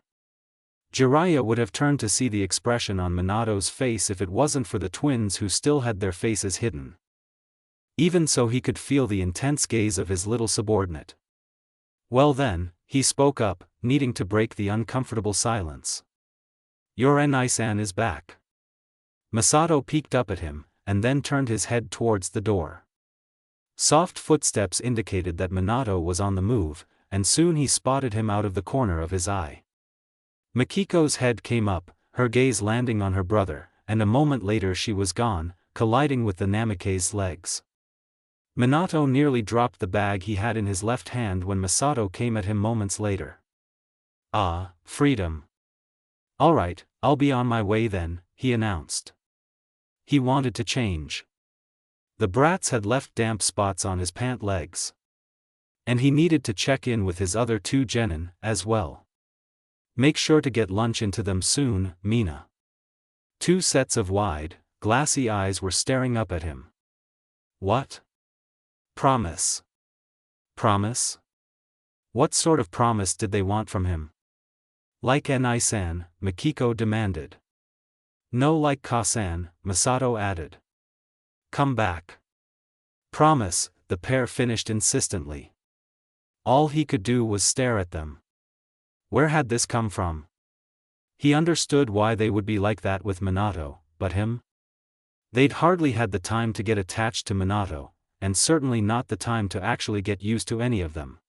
Jiraiya would have turned to see the expression on Minato's face if it wasn't for the twins who still had their faces hidden. Even so, he could feel the intense gaze of his little subordinate. Well then, he spoke up, needing to break the uncomfortable silence. Your Enai-san is back. Masato peeked up at him, and then turned his head towards the door. Soft footsteps indicated that Minato was on the move, and soon he spotted him out of the corner of his eye. Mikiko's head came up, her gaze landing on her brother, and a moment later she was gone, colliding with the Namikaze's legs. Minato nearly dropped the bag he had in his left hand when Masato came at him moments later. Ah, freedom. Alright, I'll be on my way then, he announced. He wanted to change. The brats had left damp spots on his pant legs. And he needed to check in with his other two genin, as well. Make sure to get lunch into them soon, Mina. Two sets of wide, glassy eyes were staring up at him. What? Promise. Promise? What sort of promise did they want from him? Like Enai-san, Mikiko demanded. No, like Ka-san, Masato added. Come back. Promise, the pair finished insistently. All he could do was stare at them. Where had this come from? He understood why they would be like that with Minato, but him? They'd hardly had the time to get attached to Minato, and certainly not the time to actually get used to any of them.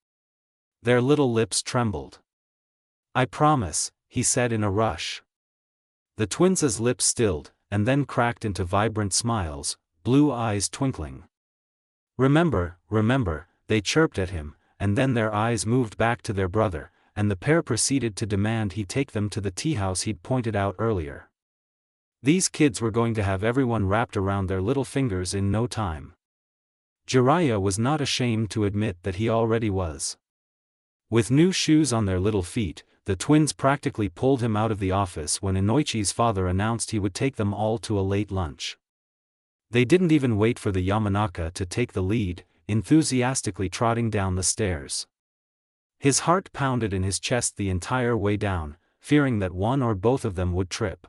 Their little lips trembled. "I promise," he said in a rush. The twins' lips stilled, and then cracked into vibrant smiles, blue eyes twinkling. "Remember, remember," they chirped at him, and then their eyes moved back to their brother, and the pair proceeded to demand he take them to the tea house he'd pointed out earlier. These kids were going to have everyone wrapped around their little fingers in no time. Jiraiya was not ashamed to admit that he already was. With new shoes on their little feet, the twins practically pulled him out of the office when Inoichi's father announced he would take them all to a late lunch. They didn't even wait for the Yamanaka to take the lead, enthusiastically trotting down the stairs. His heart pounded in his chest the entire way down, fearing that one or both of them would trip.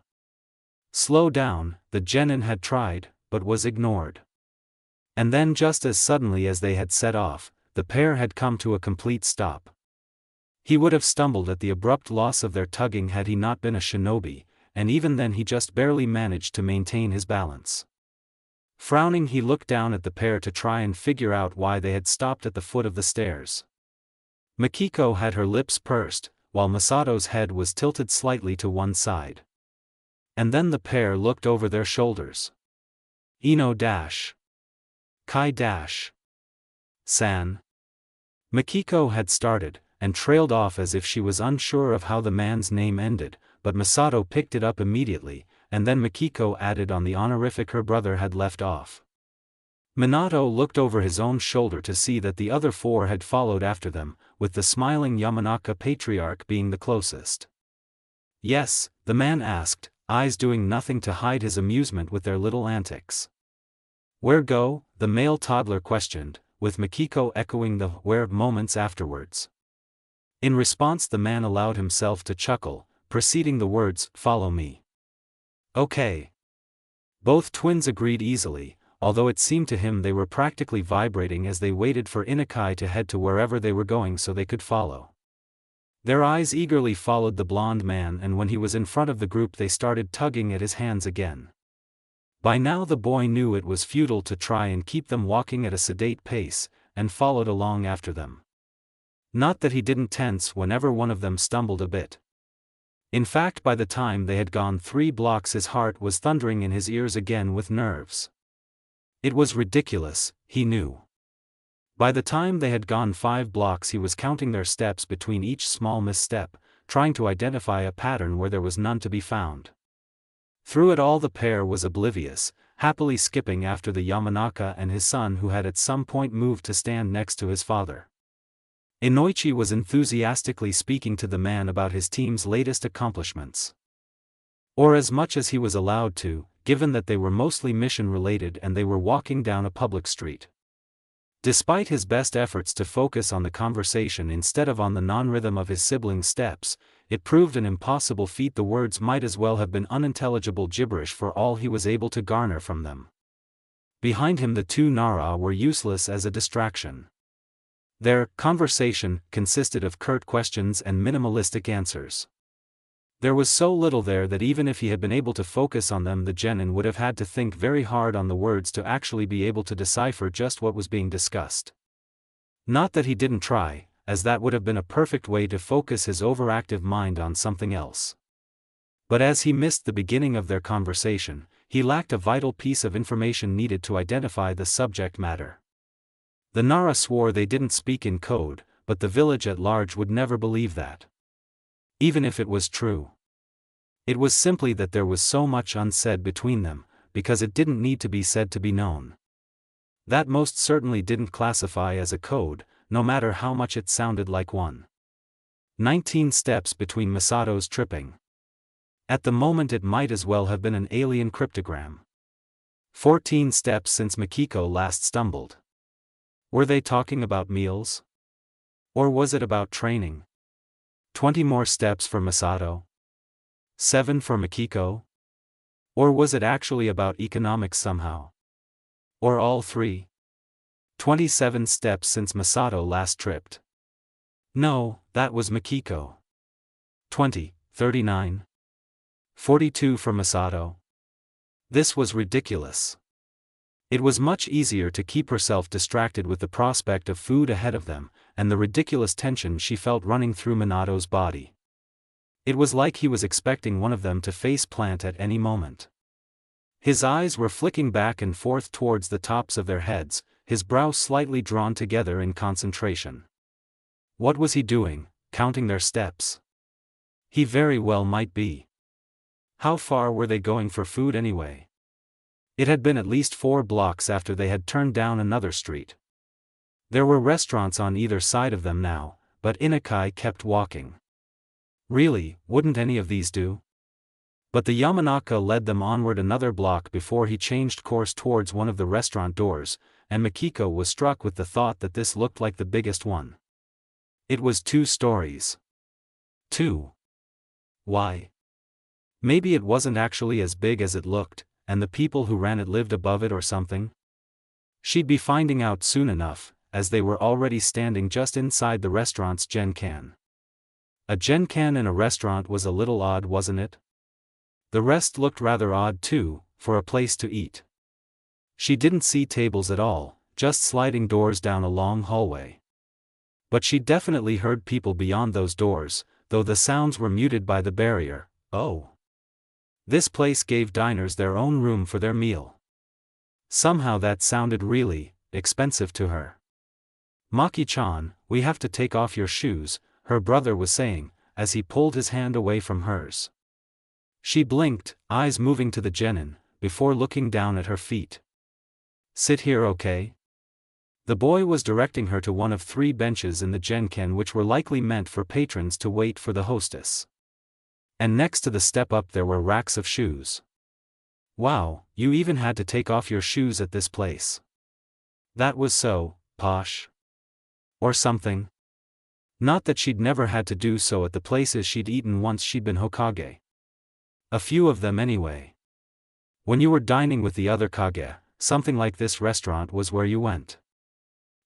"Slow down," the genin had tried, but was ignored. And then just as suddenly as they had set off, the pair had come to a complete stop. He would have stumbled at the abrupt loss of their tugging had he not been a shinobi, and even then he just barely managed to maintain his balance. Frowning, he looked down at the pair to try and figure out why they had stopped at the foot of the stairs. Mikiko had her lips pursed, while Misato's head was tilted slightly to one side. And then the pair looked over their shoulders. "Ino dash. Kai dash. San." Mikiko had started, and trailed off as if she was unsure of how the man's name ended, but Misato picked it up immediately, and then Mikiko added on the honorific her brother had left off. Minato looked over his own shoulder to see that the other four had followed after them, with the smiling Yamanaka patriarch being the closest. "Yes," the man asked, eyes doing nothing to hide his amusement with their little antics. "Where go?" the male toddler questioned, with Mikiko echoing the "where" moments afterwards. In response the man allowed himself to chuckle, preceding the words, "Follow me." "Okay." Both twins agreed easily, although it seemed to him they were practically vibrating as they waited for Inukai to head to wherever they were going so they could follow. Their eyes eagerly followed the blond man, and when he was in front of the group they started tugging at his hands again. By now the boy knew it was futile to try and keep them walking at a sedate pace, and followed along after them. Not that he didn't tense whenever one of them stumbled a bit. In fact, by the time they had gone 3 blocks his heart was thundering in his ears again with nerves. It was ridiculous, he knew. By the time they had gone 5 blocks he was counting their steps between each small misstep, trying to identify a pattern where there was none to be found. Through it all the pair was oblivious, happily skipping after the Yamanaka and his son, who had at some point moved to stand next to his father. Inoichi was enthusiastically speaking to the man about his team's latest accomplishments. Or as much as he was allowed to, given that they were mostly mission-related and they were walking down a public street. Despite his best efforts to focus on the conversation instead of on the non-rhythm of his siblings' steps, it proved an impossible feat. The words might as well have been unintelligible gibberish for all he was able to garner from them. Behind him the 2 Nara were useless as a distraction. Their conversation consisted of curt questions and minimalistic answers. There was so little there that even if he had been able to focus on them, the genin would have had to think very hard on the words to actually be able to decipher just what was being discussed. Not that he didn't try, as that would have been a perfect way to focus his overactive mind on something else. But as he missed the beginning of their conversation, he lacked a vital piece of information needed to identify the subject matter. The Nara swore they didn't speak in code, but the village at large would never believe that. Even if it was true. It was simply that there was so much unsaid between them, because it didn't need to be said to be known. That most certainly didn't classify as a code, no matter how much it sounded like one. 19 steps between Misato's tripping. At the moment it might as well have been an alien cryptogram. 14 steps since Mikiko last stumbled. Were they talking about meals? Or was it about training? 20 more steps for Misato? 7 for Mikiko? Or was it actually about economics somehow? Or all 3? 27 steps since Misato last tripped. No, that was Mikiko. 20, 39. 42 for Masato. This was ridiculous. It was much easier to keep herself distracted with the prospect of food ahead of them, and the ridiculous tension she felt running through Minato's body. It was like he was expecting one of them to face plant at any moment. His eyes were flicking back and forth towards the tops of their heads, his brows slightly drawn together in concentration. What was he doing, counting their steps? He very well might be. How far were they going for food anyway? It had been at least 4 blocks after they had turned down another street. There were restaurants on either side of them now, but Inukai kept walking. Really, wouldn't any of these do? But the Yamanaka led them onward another block before he changed course towards one of the restaurant doors, and Mikiko was struck with the thought that this looked like the biggest one. It was 2 stories. 2. Why? Maybe it wasn't actually as big as it looked, and the people who ran it lived above it or something? She'd be finding out soon enough, as they were already standing just inside the restaurant's genkan. A genkan in a restaurant was a little odd, wasn't it? The rest looked rather odd too, for a place to eat. She didn't see tables at all, just sliding doors down a long hallway. But she definitely heard people beyond those doors, though the sounds were muted by the barrier. Oh. This place gave diners their own room for their meal. Somehow that sounded really expensive to her. Maki-chan, we have to take off your shoes, her brother was saying, as he pulled his hand away from hers. She blinked, eyes moving to the genin, before looking down at her feet. Sit here, okay? The boy was directing her to one of 3 benches in the genkan which were likely meant for patrons to wait for the hostess. And next to the step up there were racks of shoes. Wow, you even had to take off your shoes at this place. That was so posh. Or something. Not that she'd never had to do so at the places she'd eaten once she'd been Hokage. A few of them anyway. When you were dining with the other Kage, something like this restaurant was where you went.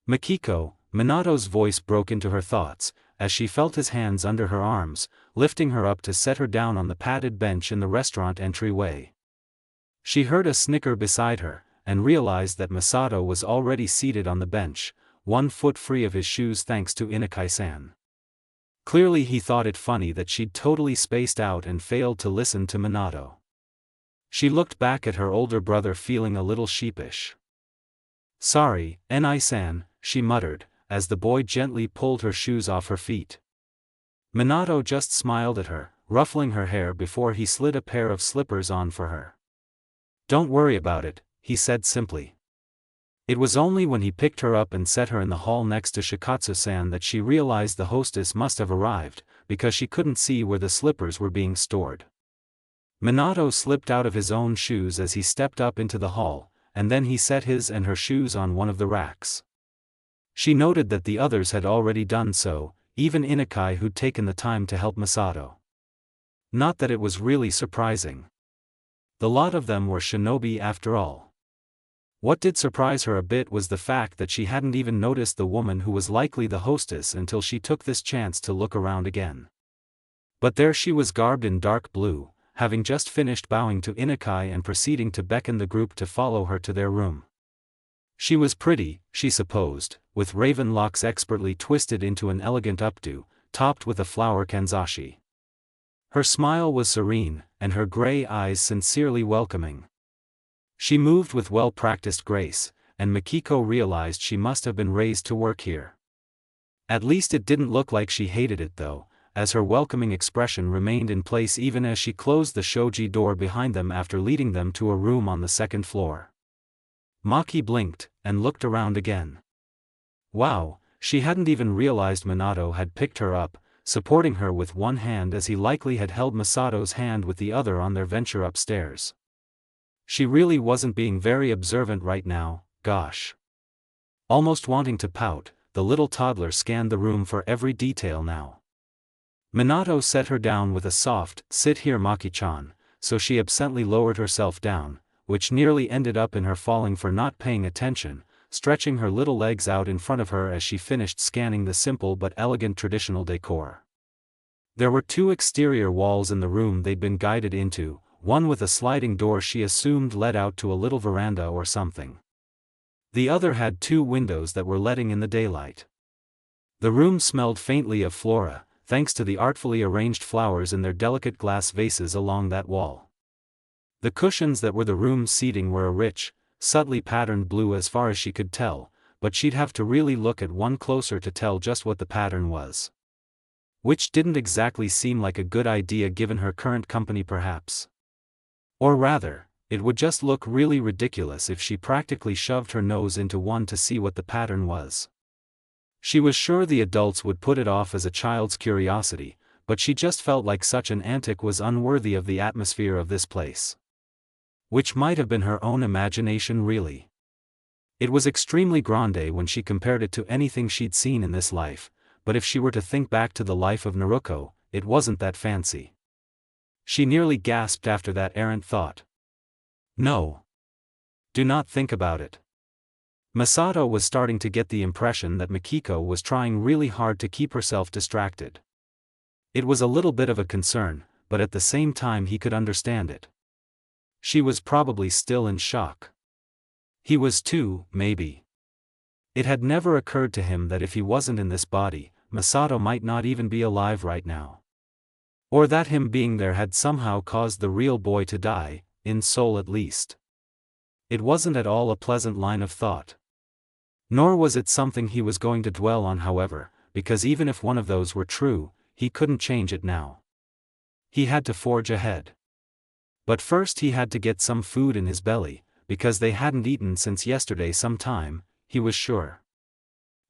Mikiko, Minato's voice broke into her thoughts, as she felt his hands under her arms, lifting her up to set her down on the padded bench in the restaurant entryway. She heard a snicker beside her, and realized that Masato was already seated on the bench, 1 foot free of his shoes thanks to Inukai-san. Clearly he thought it funny that she'd totally spaced out and failed to listen to Minato. She looked back at her older brother feeling a little sheepish. Sorry, Ni-san, she muttered, as the boy gently pulled her shoes off her feet. Minato just smiled at her, ruffling her hair before he slid a pair of slippers on for her. Don't worry about it, he said simply. It was only when he picked her up and set her in the hall next to Shikatsu-san that she realized the hostess must have arrived, because she couldn't see where the slippers were being stored. Minato slipped out of his own shoes as he stepped up into the hall, and then he set his and her shoes on one of the racks. She noted that the others had already done so, even Inukai who'd taken the time to help Masato. Not that it was really surprising. The lot of them were shinobi after all. What did surprise her a bit was the fact that she hadn't even noticed the woman who was likely the hostess until she took this chance to look around again. But there she was, garbed in dark blue, having just finished bowing to Inukai and proceeding to beckon the group to follow her to their room. She was pretty, she supposed, with raven locks expertly twisted into an elegant updo, topped with a flower kanzashi. Her smile was serene, and her gray eyes sincerely welcoming. She moved with well-practiced grace, and Mikiko realized she must have been raised to work here. At least it didn't look like she hated it though, as her welcoming expression remained in place even as she closed the shoji door behind them after leading them to a room on the 2nd floor. Maki blinked, and looked around again. Wow, she hadn't even realized Minato had picked her up, supporting her with one hand as he likely had held Masato's hand with the other on their venture upstairs. She really wasn't being very observant right now, gosh. Almost wanting to pout, the little toddler scanned the room for every detail now. Minato set her down with a soft, "Sit here, Maki-chan," so she absently lowered herself down, which nearly ended up in her falling for not paying attention, stretching her little legs out in front of her as she finished scanning the simple but elegant traditional decor. There were two exterior walls in the room they'd been guided into, one with a sliding door she assumed led out to a little veranda or something. The other had two windows that were letting in the daylight. The room smelled faintly of flora, thanks to the artfully arranged flowers in their delicate glass vases along that wall. The cushions that were the room's seating were a rich, subtly patterned blue as far as she could tell, but she'd have to really look at one closer to tell just what the pattern was. Which didn't exactly seem like a good idea given her current company perhaps. Or rather, it would just look really ridiculous if she practically shoved her nose into one to see what the pattern was. She was sure the adults would put it off as a child's curiosity, but she just felt like such an antic was unworthy of the atmosphere of this place. Which might have been her own imagination really. It was extremely grande when she compared it to anything she'd seen in this life, but if she were to think back to the life of Naruko, it wasn't that fancy. She nearly gasped after that errant thought. No. Do not think about it. Masato was starting to get the impression that Mikiko was trying really hard to keep herself distracted. It was a little bit of a concern, but at the same time he could understand it. She was probably still in shock. He was too, maybe. It had never occurred to him that if he wasn't in this body, Masato might not even be alive right now. Or that him being there had somehow caused the real boy to die, in soul at least. It wasn't at all a pleasant line of thought. Nor was it something he was going to dwell on however, because even if one of those were true, he couldn't change it now. He had to forge ahead. But first he had to get some food in his belly, because they hadn't eaten since yesterday sometime, he was sure.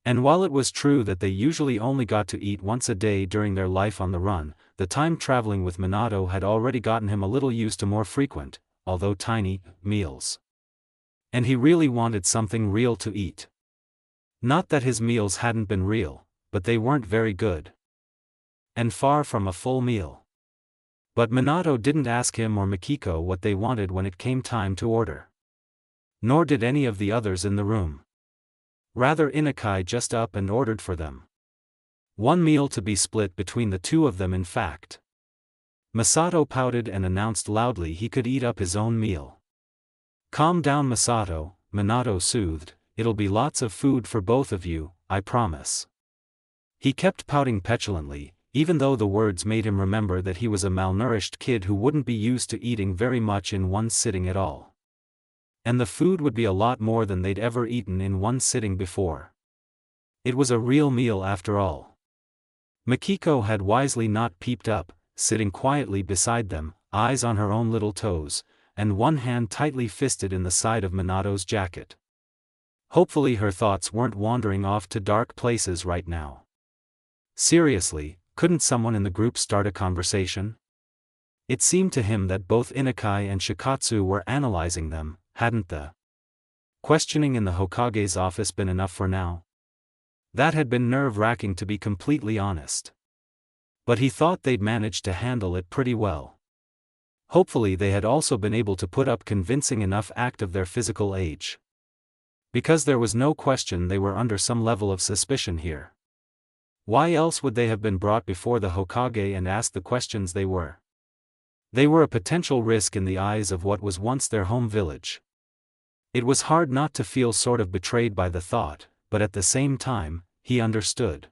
And while it was true that they usually only got to eat once a day during their life on the run, the time traveling with Minato had already gotten him a little used to more frequent, although tiny, meals. And he really wanted something real to eat. Not that his meals hadn't been real, but they weren't very good. And far from a full meal. But Minato didn't ask him or Mikiko what they wanted when it came time to order. Nor did any of the others in the room. Rather Inukai just up and ordered for them. One meal to be split between the two of them in fact. Masato pouted and announced loudly he could eat up his own meal. Calm down Masato, Minato soothed, it'll be lots of food for both of you, I promise. He kept pouting petulantly, even though the words made him remember that he was a malnourished kid who wouldn't be used to eating very much in one sitting at all. And the food would be a lot more than they'd ever eaten in one sitting before. It was a real meal after all. Mikiko had wisely not peeped up, sitting quietly beside them, eyes on her own little toes, and one hand tightly fisted in the side of Minato's jacket. Hopefully her thoughts weren't wandering off to dark places right now. Seriously, couldn't someone in the group start a conversation? It seemed to him that both Inukai and Shikatsu were analyzing them, hadn't the questioning in the Hokage's office been enough for now? That had been nerve-wracking to be completely honest. But he thought they'd managed to handle it pretty well. Hopefully they had also been able to put up convincing enough act of their physical age. Because there was no question they were under some level of suspicion here. Why else would they have been brought before the Hokage and asked the questions they were? They were a potential risk in the eyes of what was once their home village. It was hard not to feel sort of betrayed by the thought, but at the same time, he understood.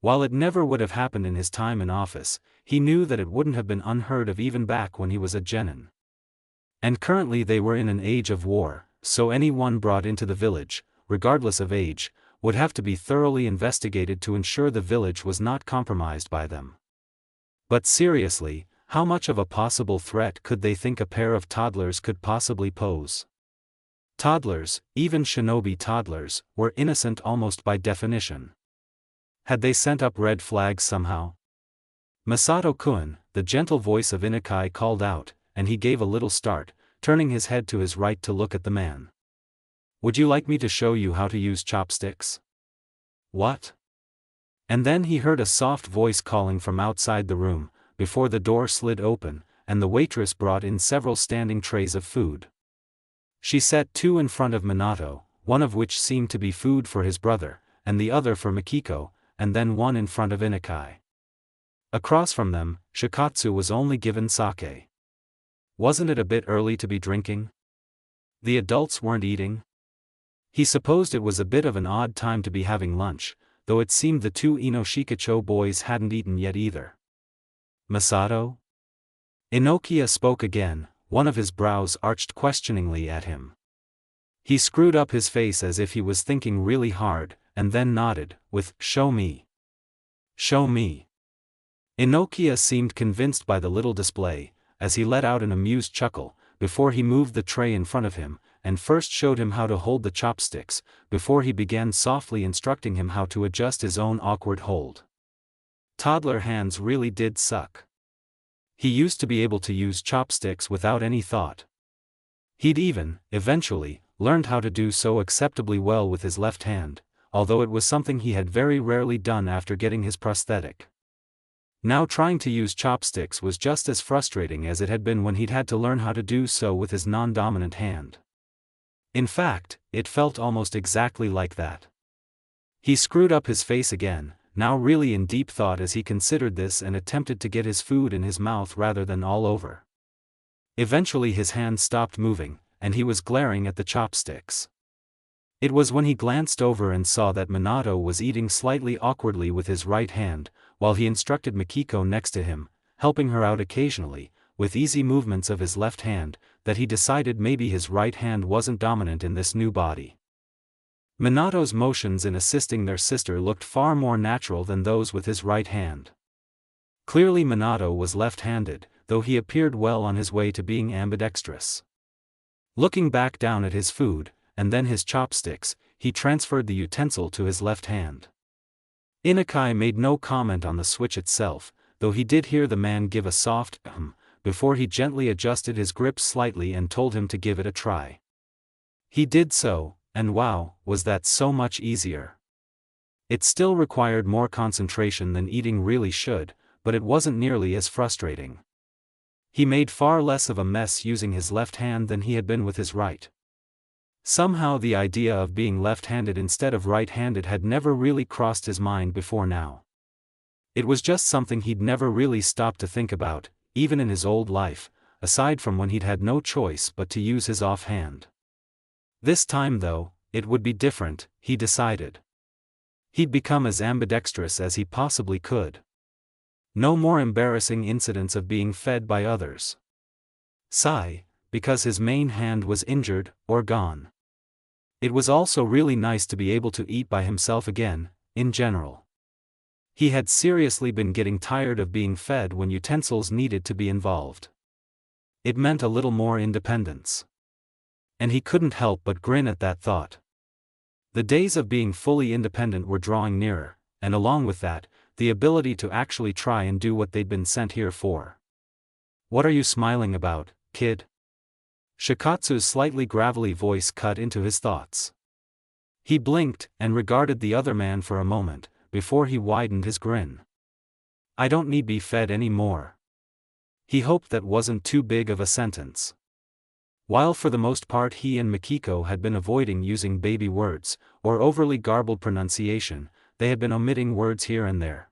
While it never would have happened in his time in office, he knew that it wouldn't have been unheard of even back when he was a genin. And currently they were in an age of war, so anyone brought into the village, regardless of age, would have to be thoroughly investigated to ensure the village was not compromised by them. But seriously, how much of a possible threat could they think a pair of toddlers could possibly pose? Toddlers, even shinobi toddlers, were innocent almost by definition. Had they sent up red flags somehow? Masato-kun, the gentle voice of Inukai called out, and he gave a little start, turning his head to his right to look at the man. Would you like me to show you how to use chopsticks? What? And then he heard a soft voice calling from outside the room, before the door slid open, and the waitress brought in several standing trays of food. She set two in front of Minato, one of which seemed to be food for his brother, and the other for Mikiko, and then one in front of Inukai. Across from them, Shikatsu was only given sake. Wasn't it a bit early to be drinking? The adults weren't eating? He supposed it was a bit of an odd time to be having lunch, though it seemed the two Inoshikacho boys hadn't eaten yet either. Masato? Inokiya spoke again, one of his brows arched questioningly at him. He screwed up his face as if he was thinking really hard, and then nodded, with, "Show me. Show me." Inokiya seemed convinced by the little display, as he let out an amused chuckle, before he moved the tray in front of him, and first showed him how to hold the chopsticks, before he began softly instructing him how to adjust his own awkward hold. Toddler hands really did suck. He used to be able to use chopsticks without any thought. He'd even, eventually, learned how to do so acceptably well with his left hand, although it was something he had very rarely done after getting his prosthetic. Now trying to use chopsticks was just as frustrating as it had been when he'd had to learn how to do so with his non-dominant hand. In fact, it felt almost exactly like that. He screwed up his face again, now really in deep thought as he considered this and attempted to get his food in his mouth rather than all over. Eventually his hand stopped moving, and he was glaring at the chopsticks. It was when he glanced over and saw that Minato was eating slightly awkwardly with his right hand, while he instructed Mikiko next to him, helping her out occasionally, with easy movements of his left hand, that he decided maybe his right hand wasn't dominant in this new body. Minato's motions in assisting their sister looked far more natural than those with his right hand. Clearly Minato was left-handed, though he appeared well on his way to being ambidextrous. Looking back down at his food, and then his chopsticks, he transferred the utensil to his left hand. Inukai made no comment on the switch itself, though he did hear the man give a soft before he gently adjusted his grip slightly and told him to give it a try. He did so, and wow, was that so much easier. It still required more concentration than eating really should, but it wasn't nearly as frustrating. He made far less of a mess using his left hand than he had been with his right. Somehow the idea of being left-handed instead of right-handed had never really crossed his mind before now. It was just something he'd never really stopped to think about, even in his old life, aside from when he'd had no choice but to use his offhand. This time though, it would be different, he decided. He'd become as ambidextrous as he possibly could. No more embarrassing incidents of being fed by others. Sigh, because his main hand was injured, or gone. It was also really nice to be able to eat by himself again, in general. He had seriously been getting tired of being fed when utensils needed to be involved. It meant a little more independence. And he couldn't help but grin at that thought. The days of being fully independent were drawing nearer, and along with that, the ability to actually try and do what they'd been sent here for. "What are you smiling about, kid?" Shikatsu's slightly gravelly voice cut into his thoughts. He blinked and regarded the other man for a moment, before he widened his grin. "I don't need be fed any more." He hoped that wasn't too big of a sentence. While for the most part he and Mikiko had been avoiding using baby words, or overly garbled pronunciation, they had been omitting words here and there.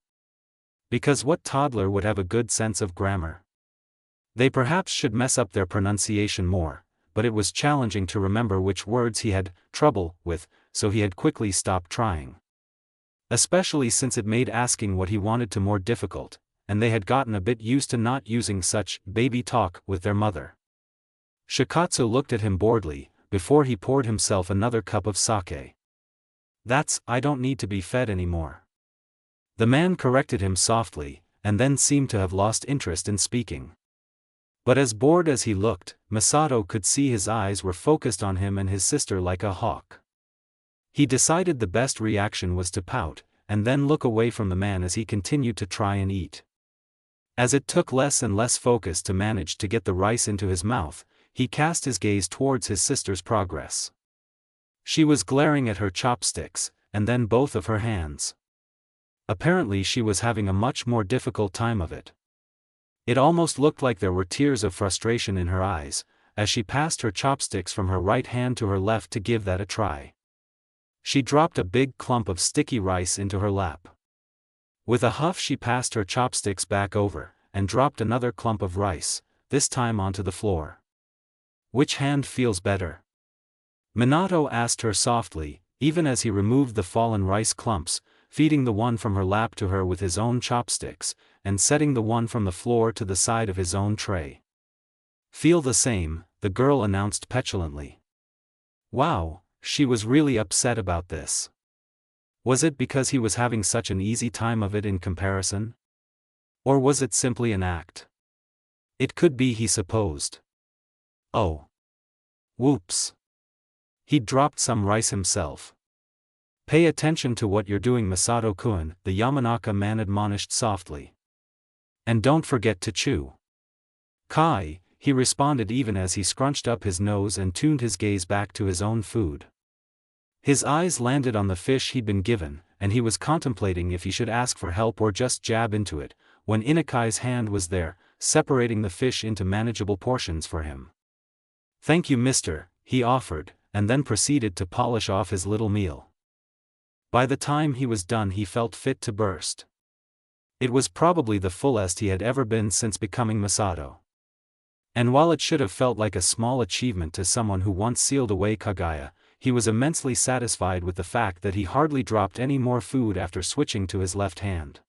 Because what toddler would have a good sense of grammar? They perhaps should mess up their pronunciation more, but it was challenging to remember which words he had trouble with, so he had quickly stopped trying. Especially since it made asking what he wanted to more difficult, and they had gotten a bit used to not using such baby talk with their mother. Shikatsu looked at him boredly, before he poured himself another cup of sake. "I don't need to be fed anymore." The man corrected him softly, and then seemed to have lost interest in speaking. But as bored as he looked, Masato could see his eyes were focused on him and his sister like a hawk. He decided the best reaction was to pout, and then look away from the man as he continued to try and eat. As it took less and less focus to manage to get the rice into his mouth, he cast his gaze towards his sister's progress. She was glaring at her chopsticks, and then both of her hands. Apparently she was having a much more difficult time of it. It almost looked like there were tears of frustration in her eyes, as she passed her chopsticks from her right hand to her left to give that a try. She dropped a big clump of sticky rice into her lap. With a huff she passed her chopsticks back over, and dropped another clump of rice, this time onto the floor. Which hand feels better? Minato asked her softly, even as he removed the fallen rice clumps, feeding the one from her lap to her with his own chopsticks, and setting the one from the floor to the side of his own tray. Feel the same, the girl announced petulantly. Wow, she was really upset about this. Was it because he was having such an easy time of it in comparison? Or was it simply an act? It could be, he supposed. Oh. Whoops. He'd dropped some rice himself. Pay attention to what you're doing, Masato-kun, the Yamanaka man admonished softly. And don't forget to chew. Kai, he responded even as he scrunched up his nose and tuned his gaze back to his own food. His eyes landed on the fish he'd been given, and he was contemplating if he should ask for help or just jab into it, when Inakai's hand was there, separating the fish into manageable portions for him. Thank you, mister, he offered, and then proceeded to polish off his little meal. By the time he was done he felt fit to burst. It was probably the fullest he had ever been since becoming Masato. And while it should have felt like a small achievement to someone who once sealed away Kagaya, he was immensely satisfied with the fact that he hardly dropped any more food after switching to his left hand.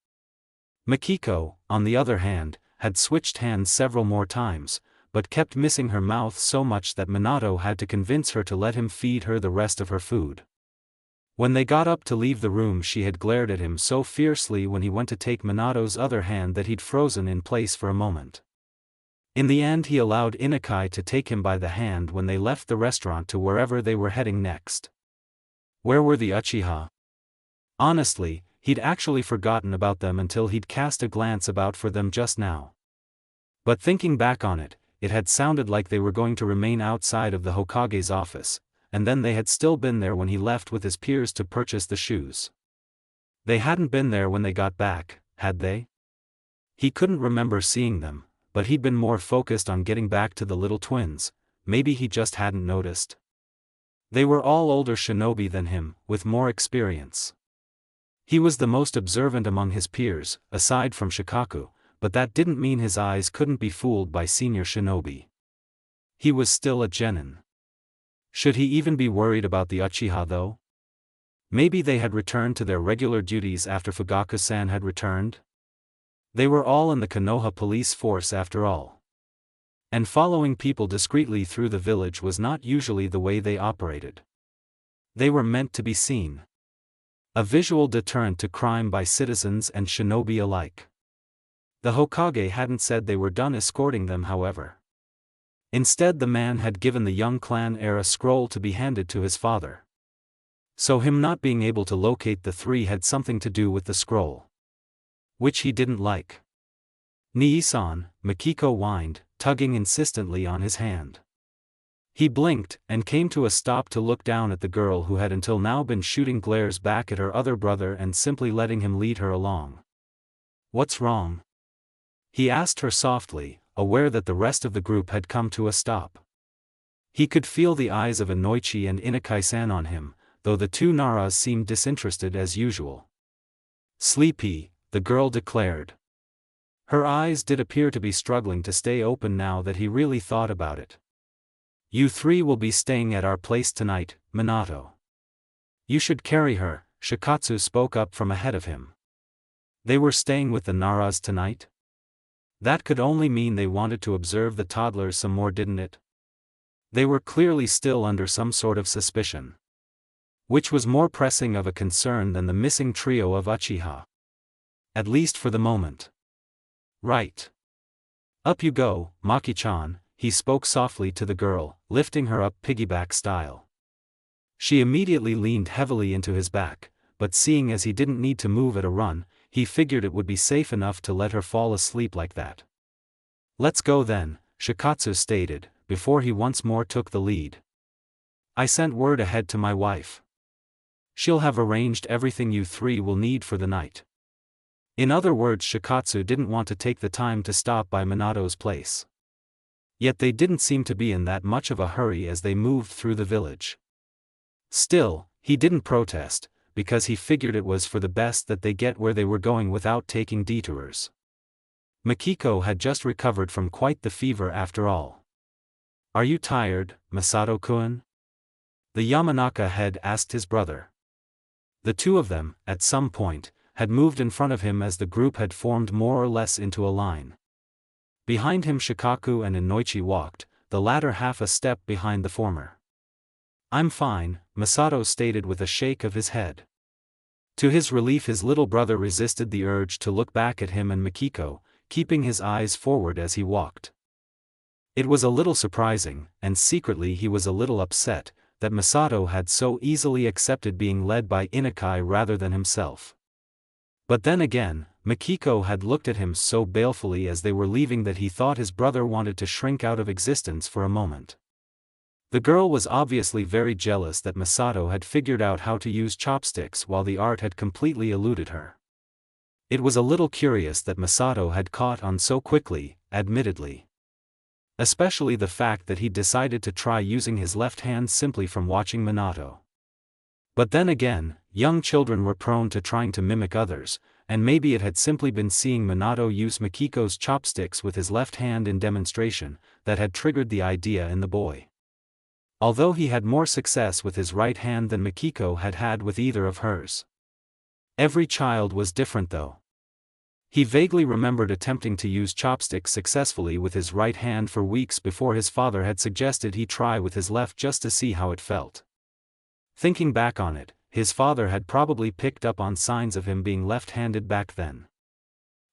Makiko, on the other hand, had switched hands several more times, but kept missing her mouth so much that Minato had to convince her to let him feed her the rest of her food. When they got up to leave the room she had glared at him so fiercely when he went to take Minato's other hand that he'd frozen in place for a moment. In the end he allowed Inakai to take him by the hand when they left the restaurant to wherever they were heading next. Where were the Uchiha? Honestly, he'd actually forgotten about them until he'd cast a glance about for them just now. But thinking back on it, it had sounded like they were going to remain outside of the Hokage's office, and then they had still been there when he left with his peers to purchase the shoes. They hadn't been there when they got back, had they? He couldn't remember seeing them, but he'd been more focused on getting back to the little twins, maybe he just hadn't noticed. They were all older shinobi than him, with more experience. He was the most observant among his peers, aside from Shikaku, but that didn't mean his eyes couldn't be fooled by senior shinobi. He was still a genin. Should he even be worried about the Uchiha though? Maybe they had returned to their regular duties after Fugaku-san had returned? They were all in the Konoha police force after all. And following people discreetly through the village was not usually the way they operated. They were meant to be seen. A visual deterrent to crime by citizens and shinobi alike. The Hokage hadn't said they were done escorting them, however. Instead, the man had given the young clan heir a scroll to be handed to his father. So him not being able to locate the three had something to do with the scroll. Which he didn't like. Nii-san, Makiko whined, tugging insistently on his hand. He blinked, and came to a stop to look down at the girl who had until now been shooting glares back at her other brother and simply letting him lead her along. What's wrong? He asked her softly, aware that the rest of the group had come to a stop. He could feel the eyes of Inoichi and Inakai-san on him, though the two Naras seemed disinterested as usual. Sleepy, the girl declared. Her eyes did appear to be struggling to stay open now that he really thought about it. You three will be staying at our place tonight, Minato. You should carry her, Shikatsu spoke up from ahead of him. They were staying with the Naras tonight? That could only mean they wanted to observe the toddlers some more, didn't it? They were clearly still under some sort of suspicion. Which was more pressing of a concern than the missing trio of Uchiha. At least for the moment. Right. Up you go, Maki-chan, he spoke softly to the girl, lifting her up piggyback style. She immediately leaned heavily into his back, but seeing as he didn't need to move at a run, he figured it would be safe enough to let her fall asleep like that. Let's go then, Shikatsu stated, before he once more took the lead. I sent word ahead to my wife. She'll have arranged everything you three will need for the night. In other words, Shikatsu didn't want to take the time to stop by Minato's place. Yet they didn't seem to be in that much of a hurry as they moved through the village. Still, he didn't protest, because he figured it was for the best that they get where they were going without taking detours. Mikiko had just recovered from quite the fever after all. "Are you tired, Masato-kun?" the Yamanaka head asked his brother. The two of them, at some point, had moved in front of him as the group had formed more or less into a line. Behind him Shikaku and Inoichi walked, the latter half a step behind the former. "I'm fine," Masato stated with a shake of his head. To his relief his little brother resisted the urge to look back at him and Mikiko, keeping his eyes forward as he walked. It was a little surprising, and secretly he was a little upset, that Masato had so easily accepted being led by Inukai rather than himself. But then again, Mikiko had looked at him so balefully as they were leaving that he thought his brother wanted to shrink out of existence for a moment. The girl was obviously very jealous that Masato had figured out how to use chopsticks while the art had completely eluded her. It was a little curious that Masato had caught on so quickly, admittedly. Especially the fact that he decided to try using his left hand simply from watching Minato. But then again, young children were prone to trying to mimic others, and maybe it had simply been seeing Minato use Mikiko's chopsticks with his left hand in demonstration, that had triggered the idea in the boy. Although he had more success with his right hand than Mikiko had had with either of hers. Every child was different though. He vaguely remembered attempting to use chopsticks successfully with his right hand for weeks before his father had suggested he try with his left just to see how it felt. Thinking back on it, his father had probably picked up on signs of him being left-handed back then.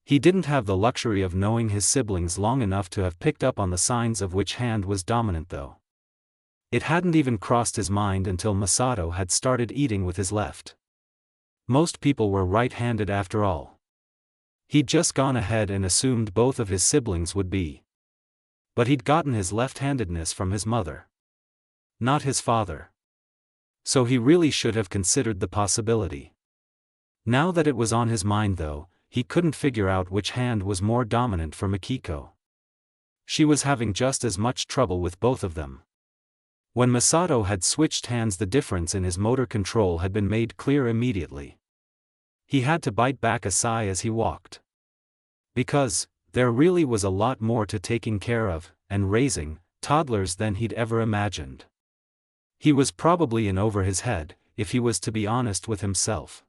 He didn't have the luxury of knowing his siblings long enough to have picked up on the signs of which hand was dominant though. It hadn't even crossed his mind until Masato had started eating with his left. Most people were right-handed after all. He'd just gone ahead and assumed both of his siblings would be. But he'd gotten his left-handedness from his mother. Not his father. So he really should have considered the possibility. Now that it was on his mind though, he couldn't figure out which hand was more dominant for Mikiko. She was having just as much trouble with both of them. When Masato had switched hands the difference in his motor control had been made clear immediately. He had to bite back a sigh as he walked. Because, there really was a lot more to taking care of, and raising, toddlers than he'd ever imagined. He was probably in over his head, if he was to be honest with himself.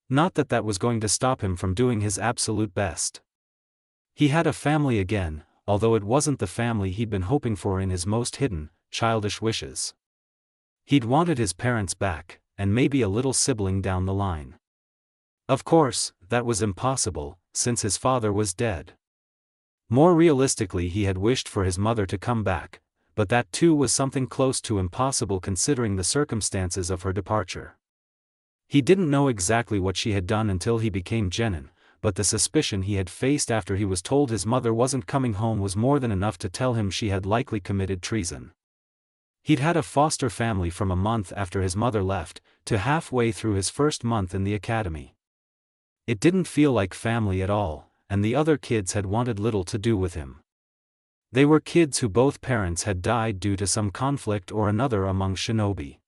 Not that that was going to stop him from doing his absolute best. He had a family again, although it wasn't the family he'd been hoping for in his most hidden, childish wishes. He'd wanted his parents back, and maybe a little sibling down the line. Of course, that was impossible, since his father was dead. More realistically he had wished for his mother to come back, but that too was something close to impossible considering the circumstances of her departure. He didn't know exactly what she had done until he became genin, but the suspicion he had faced after he was told his mother wasn't coming home was more than enough to tell him she had likely committed treason. He'd had a foster family from a month after his mother left, to halfway through his first month in the academy. It didn't feel like family at all, and the other kids had wanted little to do with him. They were kids who both parents had died due to some conflict or another among shinobi.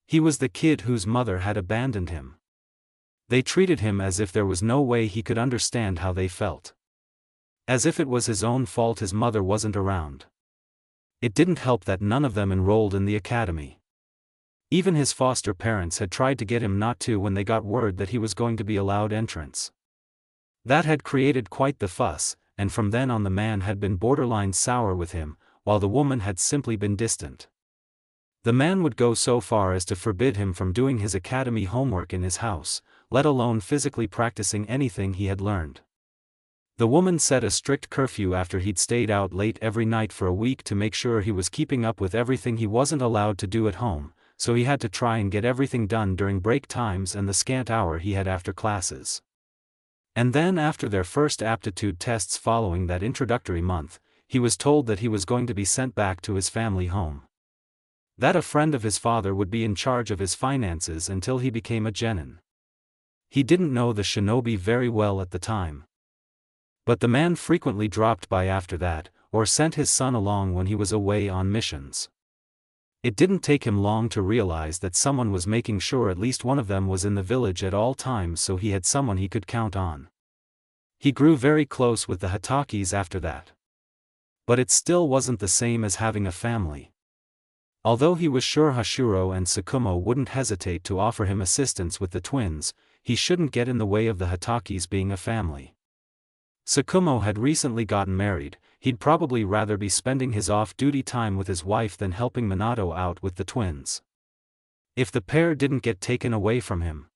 He was the kid whose mother had abandoned him. They treated him as if there was no way he could understand how they felt. As if it was his own fault his mother wasn't around. It didn't help that none of them enrolled in the academy. Even his foster parents had tried to get him not to when they got word that he was going to be allowed entrance. That had created quite the fuss, and from then on the man had been borderline sour with him, while the woman had simply been distant. The man would go so far as to forbid him from doing his academy homework in his house, let alone physically practicing anything he had learned. The woman set a strict curfew after he'd stayed out late every night for a week to make sure he was keeping up with everything he wasn't allowed to do at home, so he had to try and get everything done during break times and the scant hour he had after classes. And then after their first aptitude tests following that introductory month, he was told that he was going to be sent back to his family home. That a friend of his father would be in charge of his finances until he became a genin. He didn't know the shinobi very well at the time. But the man frequently dropped by after that, or sent his son along when he was away on missions. It didn't take him long to realize that someone was making sure at least one of them was in the village at all times, so he had someone he could count on. He grew very close with the Hatakis after that. But it still wasn't the same as having a family. Although he was sure Hashiro and Tsukumo wouldn't hesitate to offer him assistance with the twins, he shouldn't get in the way of the Hatakis being a family. Tsukumo had recently gotten married. He'd probably rather be spending his off-duty time with his wife than helping Minato out with the twins. If the pair didn't get taken away from him.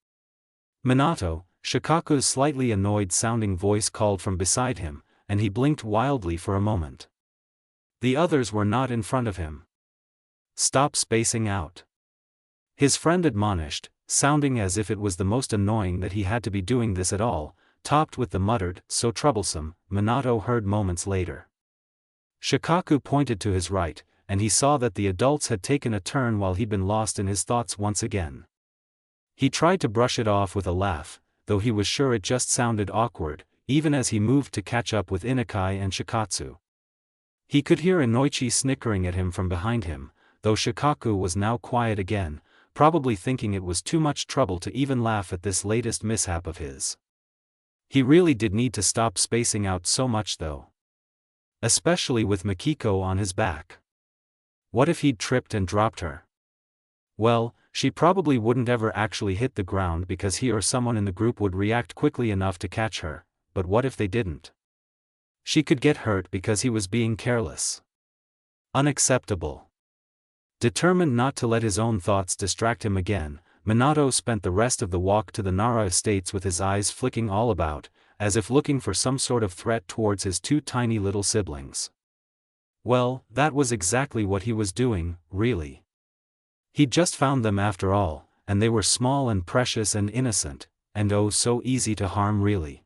Minato, Shikaku's slightly annoyed-sounding voice called from beside him, and he blinked wildly for a moment. The others were not in front of him. Stop spacing out. His friend admonished, sounding as if it was the most annoying that he had to be doing this at all, topped with the muttered, "So troublesome," Minato heard moments later. Shikaku pointed to his right, and he saw that the adults had taken a turn while he'd been lost in his thoughts once again. He tried to brush it off with a laugh, though he was sure it just sounded awkward, even as he moved to catch up with Inukai and Shikatsu. He could hear Inoichi snickering at him from behind him, though Shikaku was now quiet again, probably thinking it was too much trouble to even laugh at this latest mishap of his. He really did need to stop spacing out so much though. Especially with Mikiko on his back. What if he'd tripped and dropped her? Well, she probably wouldn't ever actually hit the ground because he or someone in the group would react quickly enough to catch her, but what if they didn't? She could get hurt because he was being careless. Unacceptable. Determined not to let his own thoughts distract him again, Minato spent the rest of the walk to the Nara estates with his eyes flicking all about, as if looking for some sort of threat towards his two tiny little siblings. Well, that was exactly what he was doing, really. He'd just found them after all, and they were small and precious and innocent, and oh so easy to harm really.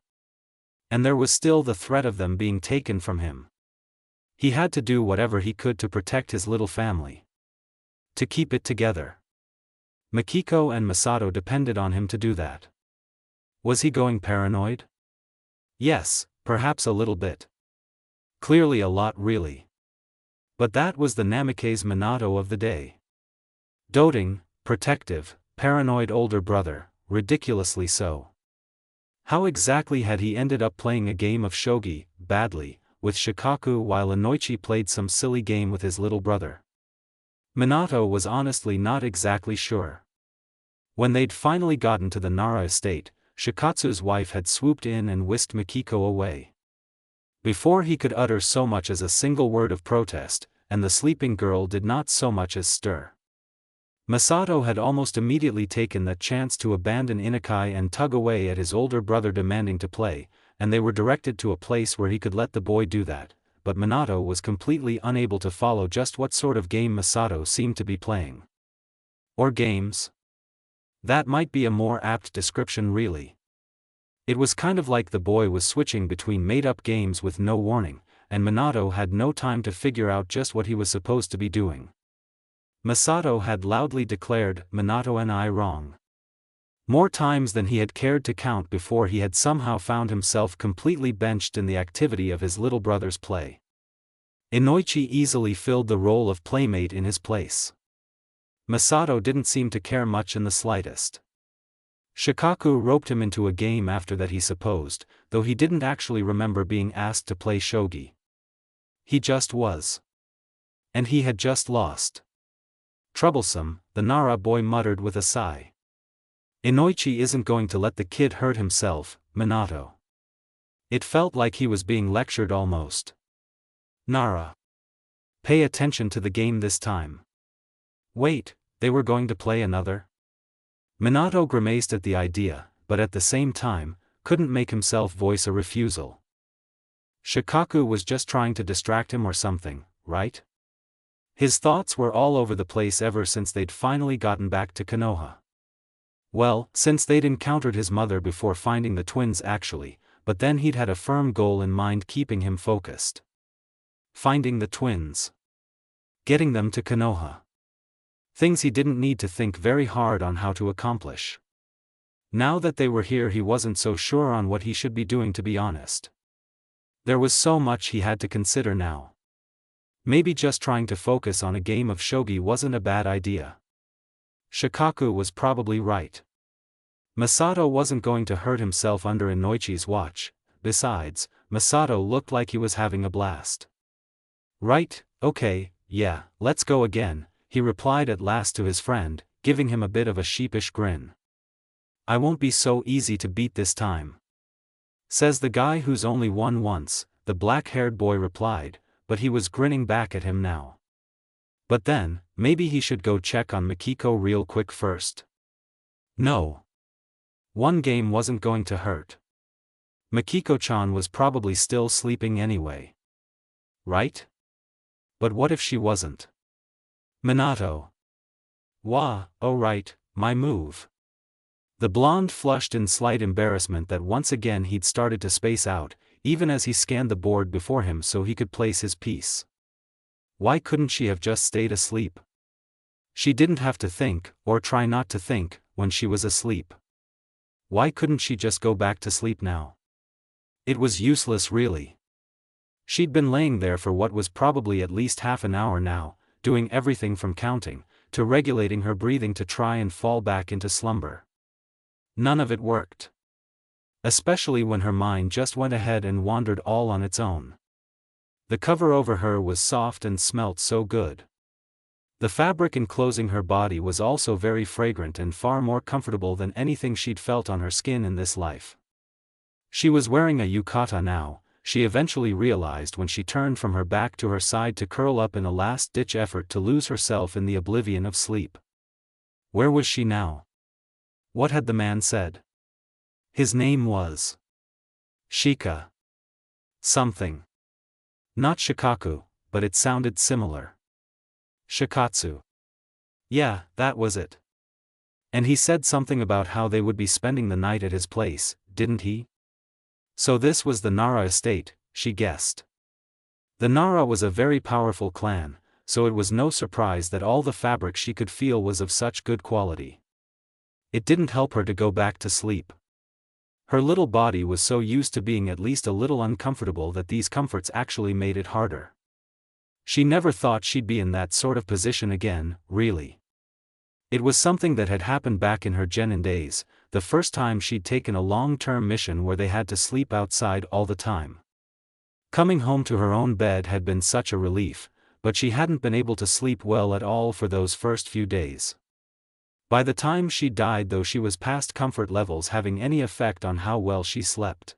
And there was still the threat of them being taken from him. He had to do whatever he could to protect his little family. To keep it together. Mikiko and Masato depended on him to do that. Was he going paranoid? Yes, perhaps a little bit. Clearly a lot really. But that was the Namikaze Minato of the day. Doting, protective, paranoid older brother, ridiculously so. How exactly had he ended up playing a game of shogi, badly, with Shikaku while Inoichi played some silly game with his little brother? Minato was honestly not exactly sure. When they'd finally gotten to the Nara estate, Shikatsu's wife had swooped in and whisked Mikiko away. Before he could utter so much as a single word of protest, and the sleeping girl did not so much as stir. Masato had almost immediately taken that chance to abandon Inukai and tug away at his older brother demanding to play, and they were directed to a place where he could let the boy do that, but Minato was completely unable to follow just what sort of game Masato seemed to be playing. Or games? That might be a more apt description really. It was kind of like the boy was switching between made-up games with no warning, and Minato had no time to figure out just what he was supposed to be doing. Masato had loudly declared, "Minato and I wrong." More times than he had cared to count before he had somehow found himself completely benched in the activity of his little brother's play. Inoichi easily filled the role of playmate in his place. Masato didn't seem to care much in the slightest. Shikaku roped him into a game after that he supposed, though he didn't actually remember being asked to play shogi. He just was. And he had just lost. Troublesome, the Nara boy muttered with a sigh. Inoichi isn't going to let the kid hurt himself, Minato. It felt like he was being lectured almost. Nara. Pay attention to the game this time. Wait, they were going to play another? Minato grimaced at the idea, but at the same time, couldn't make himself voice a refusal. Shikaku was just trying to distract him or something, right? His thoughts were all over the place ever since they'd finally gotten back to Konoha. Well, since they'd encountered his mother before finding the twins actually, but then he'd had a firm goal in mind keeping him focused. Finding the twins. Getting them to Konoha. Things he didn't need to think very hard on how to accomplish. Now that they were here he wasn't so sure on what he should be doing, to be honest. There was so much he had to consider now. Maybe just trying to focus on a game of shogi wasn't a bad idea. Shikaku was probably right. Masato wasn't going to hurt himself under Inoichi's watch. Besides, Masato looked like he was having a blast. Right, okay, yeah, let's go again, he replied at last to his friend, giving him a bit of a sheepish grin. I won't be so easy to beat this time. Says the guy who's only won once, the black-haired boy replied, but he was grinning back at him now. But then, maybe he should go check on Mikiko real quick first. No. One game wasn't going to hurt. Mikiko-chan was probably still sleeping anyway. Right? But what if she wasn't? Minato. Wah, oh right, my move. The blonde flushed in slight embarrassment that once again he'd started to space out, even as he scanned the board before him so he could place his piece. Why couldn't she have just stayed asleep? She didn't have to think, or try not to think, when she was asleep. Why couldn't she just go back to sleep now? It was useless really. She'd been laying there for what was probably at least half an hour now, doing everything from counting, to regulating her breathing to try and fall back into slumber. None of it worked. Especially when her mind just went ahead and wandered all on its own. The cover over her was soft and smelt so good. The fabric enclosing her body was also very fragrant and far more comfortable than anything she'd felt on her skin in this life. She was wearing a yukata now, she eventually realized when she turned from her back to her side to curl up in a last-ditch effort to lose herself in the oblivion of sleep. Where was she now? What had the man said? His name was Shika. Something. Not Shikaku, but it sounded similar. Shikatsu. Yeah, that was it. And he said something about how they would be spending the night at his place, didn't he? So this was the Nara estate, she guessed. The Nara was a very powerful clan, so it was no surprise that all the fabric she could feel was of such good quality. It didn't help her to go back to sleep. Her little body was so used to being at least a little uncomfortable that these comforts actually made it harder. She never thought she'd be in that sort of position again, really. It was something that had happened back in her genin days, the first time she'd taken a long-term mission where they had to sleep outside all the time. Coming home to her own bed had been such a relief, but she hadn't been able to sleep well at all for those first few days. By the time she died though she was past comfort levels having any effect on how well she slept.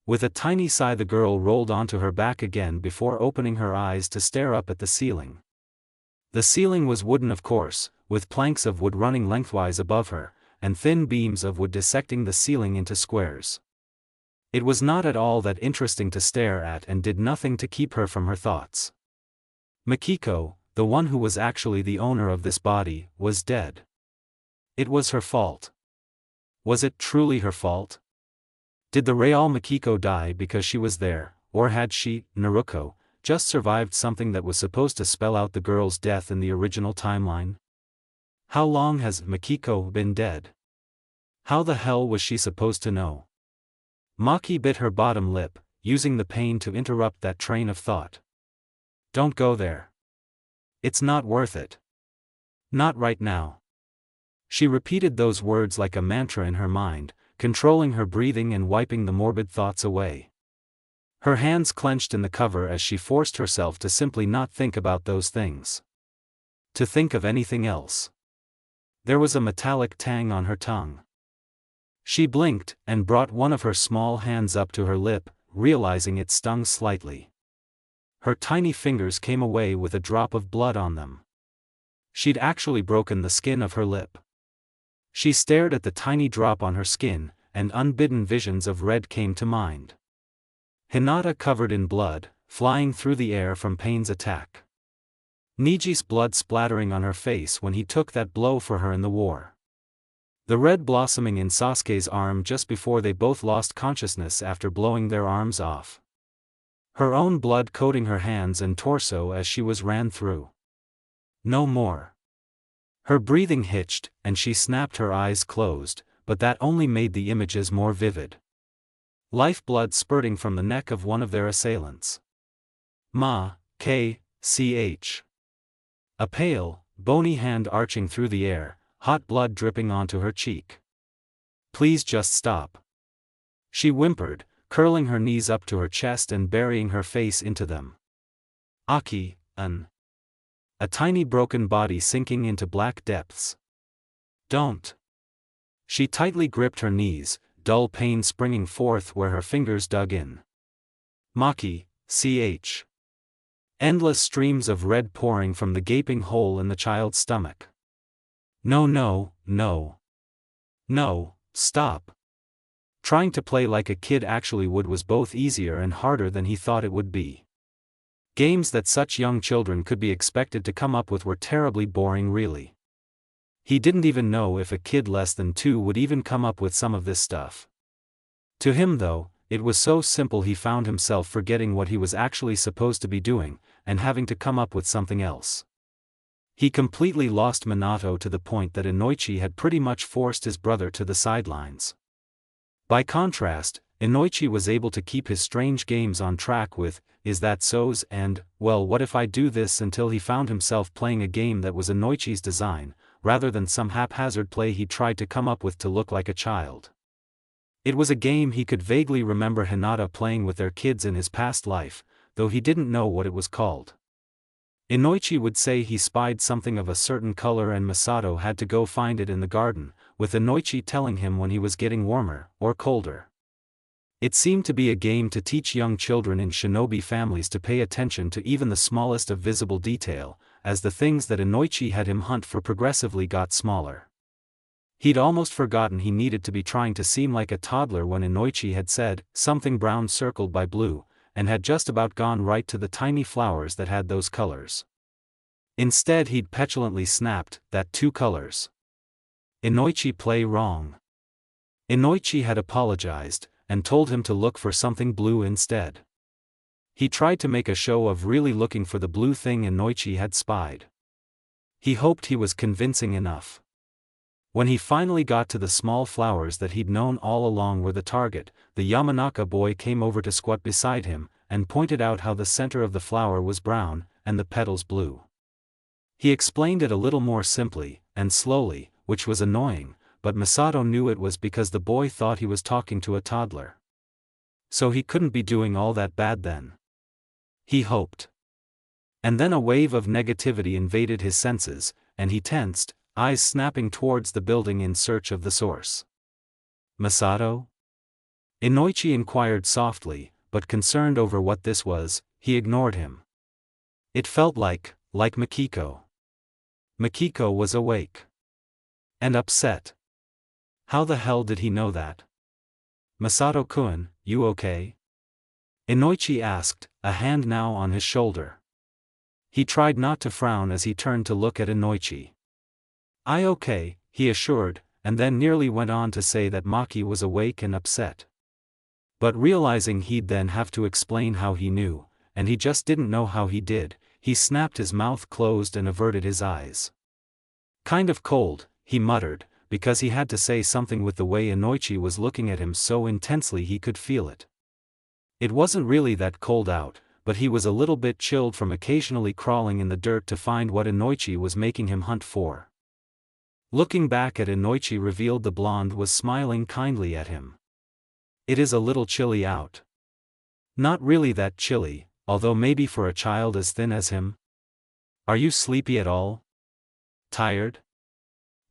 With a tiny sigh the girl rolled onto her back again before opening her eyes to stare up at the ceiling. The ceiling was wooden of course, with planks of wood running lengthwise above her, and thin beams of wood dissecting the ceiling into squares. It was not at all that interesting to stare at and did nothing to keep her from her thoughts. Mikiko, the one who was actually the owner of this body, was dead. It was her fault. Was it truly her fault? Did the real Mikiko die because she was there, or had she, Naruko, just survived something that was supposed to spell out the girl's death in the original timeline? How long has Mikiko been dead? How the hell was she supposed to know? Maki bit her bottom lip, using the pain to interrupt that train of thought. Don't go there. It's not worth it. Not right now. She repeated those words like a mantra in her mind, controlling her breathing and wiping the morbid thoughts away. Her hands clenched in the cover as she forced herself to simply not think about those things. To think of anything else. There was a metallic tang on her tongue. She blinked, and brought one of her small hands up to her lip, realizing it stung slightly. Her tiny fingers came away with a drop of blood on them. She'd actually broken the skin of her lip. She stared at the tiny drop on her skin, and unbidden visions of red came to mind. Hinata covered in blood, flying through the air from Pain's attack. Niji's blood splattering on her face when he took that blow for her in the war. The red blossoming in Sasuke's arm just before they both lost consciousness after blowing their arms off. Her own blood coating her hands and torso as she was ran through. No more. Her breathing hitched, and she snapped her eyes closed, but that only made the images more vivid. Lifeblood spurting from the neck of one of their assailants. Ma, K, ch. A pale, bony hand arching through the air, hot blood dripping onto her cheek. Please just stop. She whimpered, curling her knees up to her chest and burying her face into them. Aki, a tiny broken body sinking into black depths. Don't. She tightly gripped her knees, dull pain springing forth where her fingers dug in. Maki, ch. Endless streams of red pouring from the gaping hole in the child's stomach. No, no, no. No, stop. Trying to play like a kid actually would was both easier and harder than he thought it would be. Games that such young children could be expected to come up with were terribly boring really. He didn't even know if a kid less than 2 would even come up with some of this stuff. To him though, it was so simple he found himself forgetting what he was actually supposed to be doing, and having to come up with something else. He completely lost Minato to the point that Inoichi had pretty much forced his brother to the sidelines. By contrast, Inoichi was able to keep his strange games on track with, "Is that so's?" and, "Well, what if I do this?" until he found himself playing a game that was Inoichi's design, rather than some haphazard play he tried to come up with to look like a child. It was a game he could vaguely remember Hinata playing with their kids in his past life, though he didn't know what it was called. Inoichi would say he spied something of a certain color and Masato had to go find it in the garden, with Inoichi telling him when he was getting warmer, or colder. It seemed to be a game to teach young children in shinobi families to pay attention to even the smallest of visible detail, as the things that Inoichi had him hunt for progressively got smaller. He'd almost forgotten he needed to be trying to seem like a toddler when Inoichi had said, something brown circled by blue, and had just about gone right to the tiny flowers that had those colors. Instead he'd petulantly snapped, "That 2 colors. Inoichi play wrong." Inoichi had apologized, and told him to look for something blue instead. He tried to make a show of really looking for the blue thing Inoichi had spied. He hoped he was convincing enough. When he finally got to the small flowers that he'd known all along were the target, the Yamanaka boy came over to squat beside him, and pointed out how the center of the flower was brown, and the petals blue. He explained it a little more simply, and slowly, which was annoying, but Masato knew it was because the boy thought he was talking to a toddler. So he couldn't be doing all that bad then. He hoped. And then a wave of negativity invaded his senses, and he tensed, eyes snapping towards the building in search of the source. Masato? Inoichi inquired softly, but concerned over what this was, he ignored him. It felt like Makiko. Makiko was awake. And upset. How the hell did he know that? "Masato-kun, you okay?" Inoichi asked, a hand now on his shoulder. He tried not to frown as he turned to look at Inoichi. "I okay," he assured, and then nearly went on to say that Maki was awake and upset. But realizing he'd then have to explain how he knew, and he just didn't know how he did, he snapped his mouth closed and averted his eyes. "Kind of cold," he muttered, because he had to say something with the way Inoichi was looking at him so intensely he could feel it. It wasn't really that cold out, but he was a little bit chilled from occasionally crawling in the dirt to find what Inoichi was making him hunt for. Looking back at Inoichi revealed the blonde was smiling kindly at him. "It is a little chilly out." "Not really that chilly, although maybe for a child as thin as him." "Are you sleepy at all? Tired?"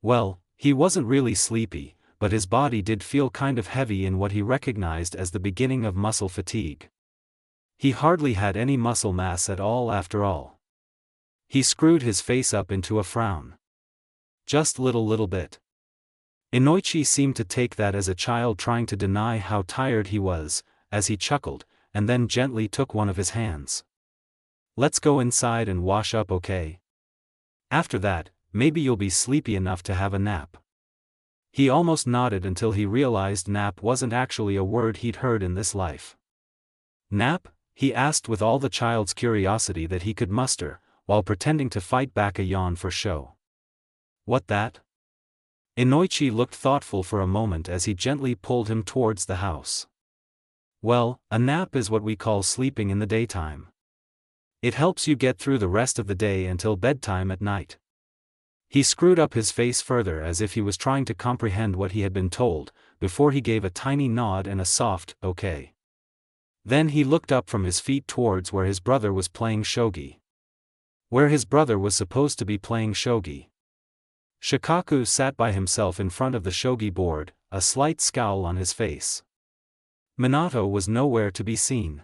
Well, he wasn't really sleepy, but his body did feel kind of heavy in what he recognized as the beginning of muscle fatigue. He hardly had any muscle mass at all after all. He screwed his face up into a frown. "Just little bit." Inoichi seemed to take that as a child trying to deny how tired he was, as he chuckled, and then gently took one of his hands. "Let's go inside and wash up, okay? After that, maybe you'll be sleepy enough to have a nap." He almost nodded until he realized nap wasn't actually a word he'd heard in this life. "Nap?" he asked with all the child's curiosity that he could muster, while pretending to fight back a yawn for show. "What that?" Inoichi looked thoughtful for a moment as he gently pulled him towards the house. "Well, a nap is what we call sleeping in the daytime." It helps you get through the rest of the day until bedtime at night. He screwed up his face further as if he was trying to comprehend what he had been told, before he gave a tiny nod and a soft, okay. Then he looked up from his feet towards where his brother was playing shogi. Where his brother was supposed to be playing shogi. Shikaku sat by himself in front of the shogi board, a slight scowl on his face. Minato was nowhere to be seen.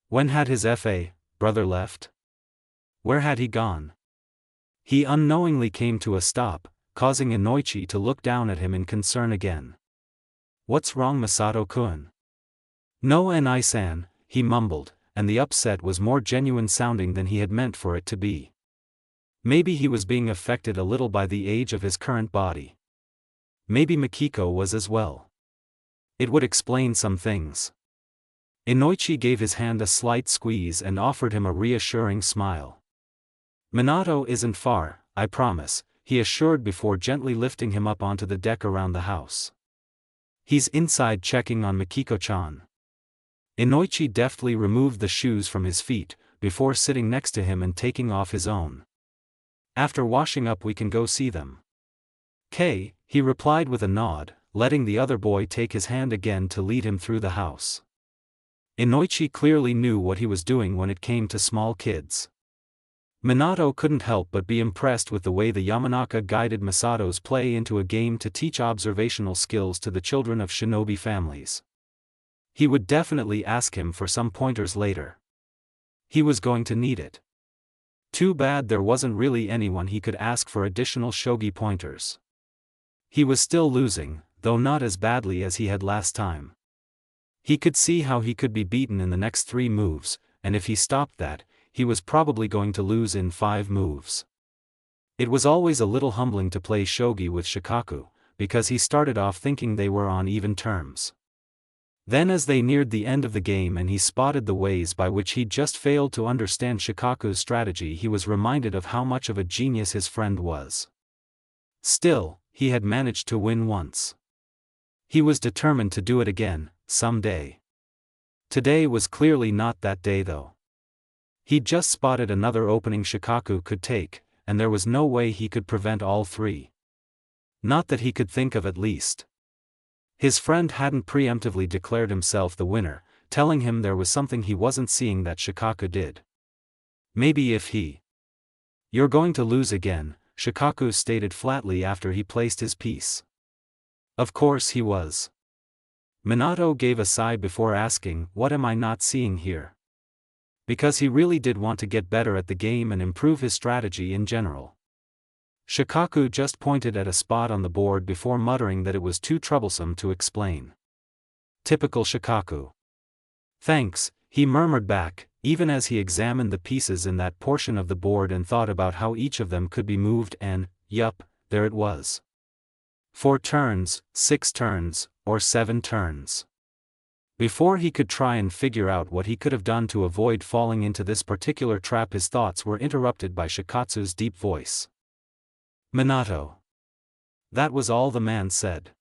When had his brother left? Where had he gone? He unknowingly came to a stop, causing Inoichi to look down at him in concern again. What's wrong, Masato-kun? No, Nai-san, he mumbled, and the upset was more genuine sounding than he had meant for it to be. Maybe he was being affected a little by the age of his current body. Maybe Mikiko was as well. It would explain some things. Inoichi gave his hand a slight squeeze and offered him a reassuring smile. Minato isn't far, I promise, he assured before gently lifting him up onto the deck around the house. He's inside checking on Mikiko-chan. Inoichi deftly removed the shoes from his feet, before sitting next to him and taking off his own. After washing up we can go see them. He replied with a nod, letting the other boy take his hand again to lead him through the house. Inoichi clearly knew what he was doing when it came to small kids. Minato couldn't help but be impressed with the way the Yamanaka guided Masato's play into a game to teach observational skills to the children of shinobi families. He would definitely ask him for some pointers later. He was going to need it. Too bad there wasn't really anyone he could ask for additional shogi pointers. He was still losing, though not as badly as he had last time. He could see how he could be beaten in the next 3 moves, and if he stopped that, he was probably going to lose in 5 moves. It was always a little humbling to play shogi with Shikaku, because he started off thinking they were on even terms. Then as they neared the end of the game and he spotted the ways by which he'd just failed to understand Shikaku's strategy, he was reminded of how much of a genius his friend was. Still, he had managed to win once. He was determined to do it again, someday. Today was clearly not that day though. He'd just spotted another opening Shikaku could take, and there was no way he could prevent all 3. Not that he could think of, at least. His friend hadn't preemptively declared himself the winner, telling him there was something he wasn't seeing that Shikaku did. Maybe if You're going to lose again, Shikaku stated flatly after he placed his piece. Of course he was. Minato gave a sigh before asking, what am I not seeing here? Because he really did want to get better at the game and improve his strategy in general. Shikaku just pointed at a spot on the board before muttering that it was too troublesome to explain. Typical Shikaku. Thanks, he murmured back, even as he examined the pieces in that portion of the board and thought about how each of them could be moved and, yup, there it was. 4 turns, 6 turns, or 7 turns. Before he could try and figure out what he could have done to avoid falling into this particular trap, his thoughts were interrupted by Shikatsu's deep voice. Minato. That was all the man said.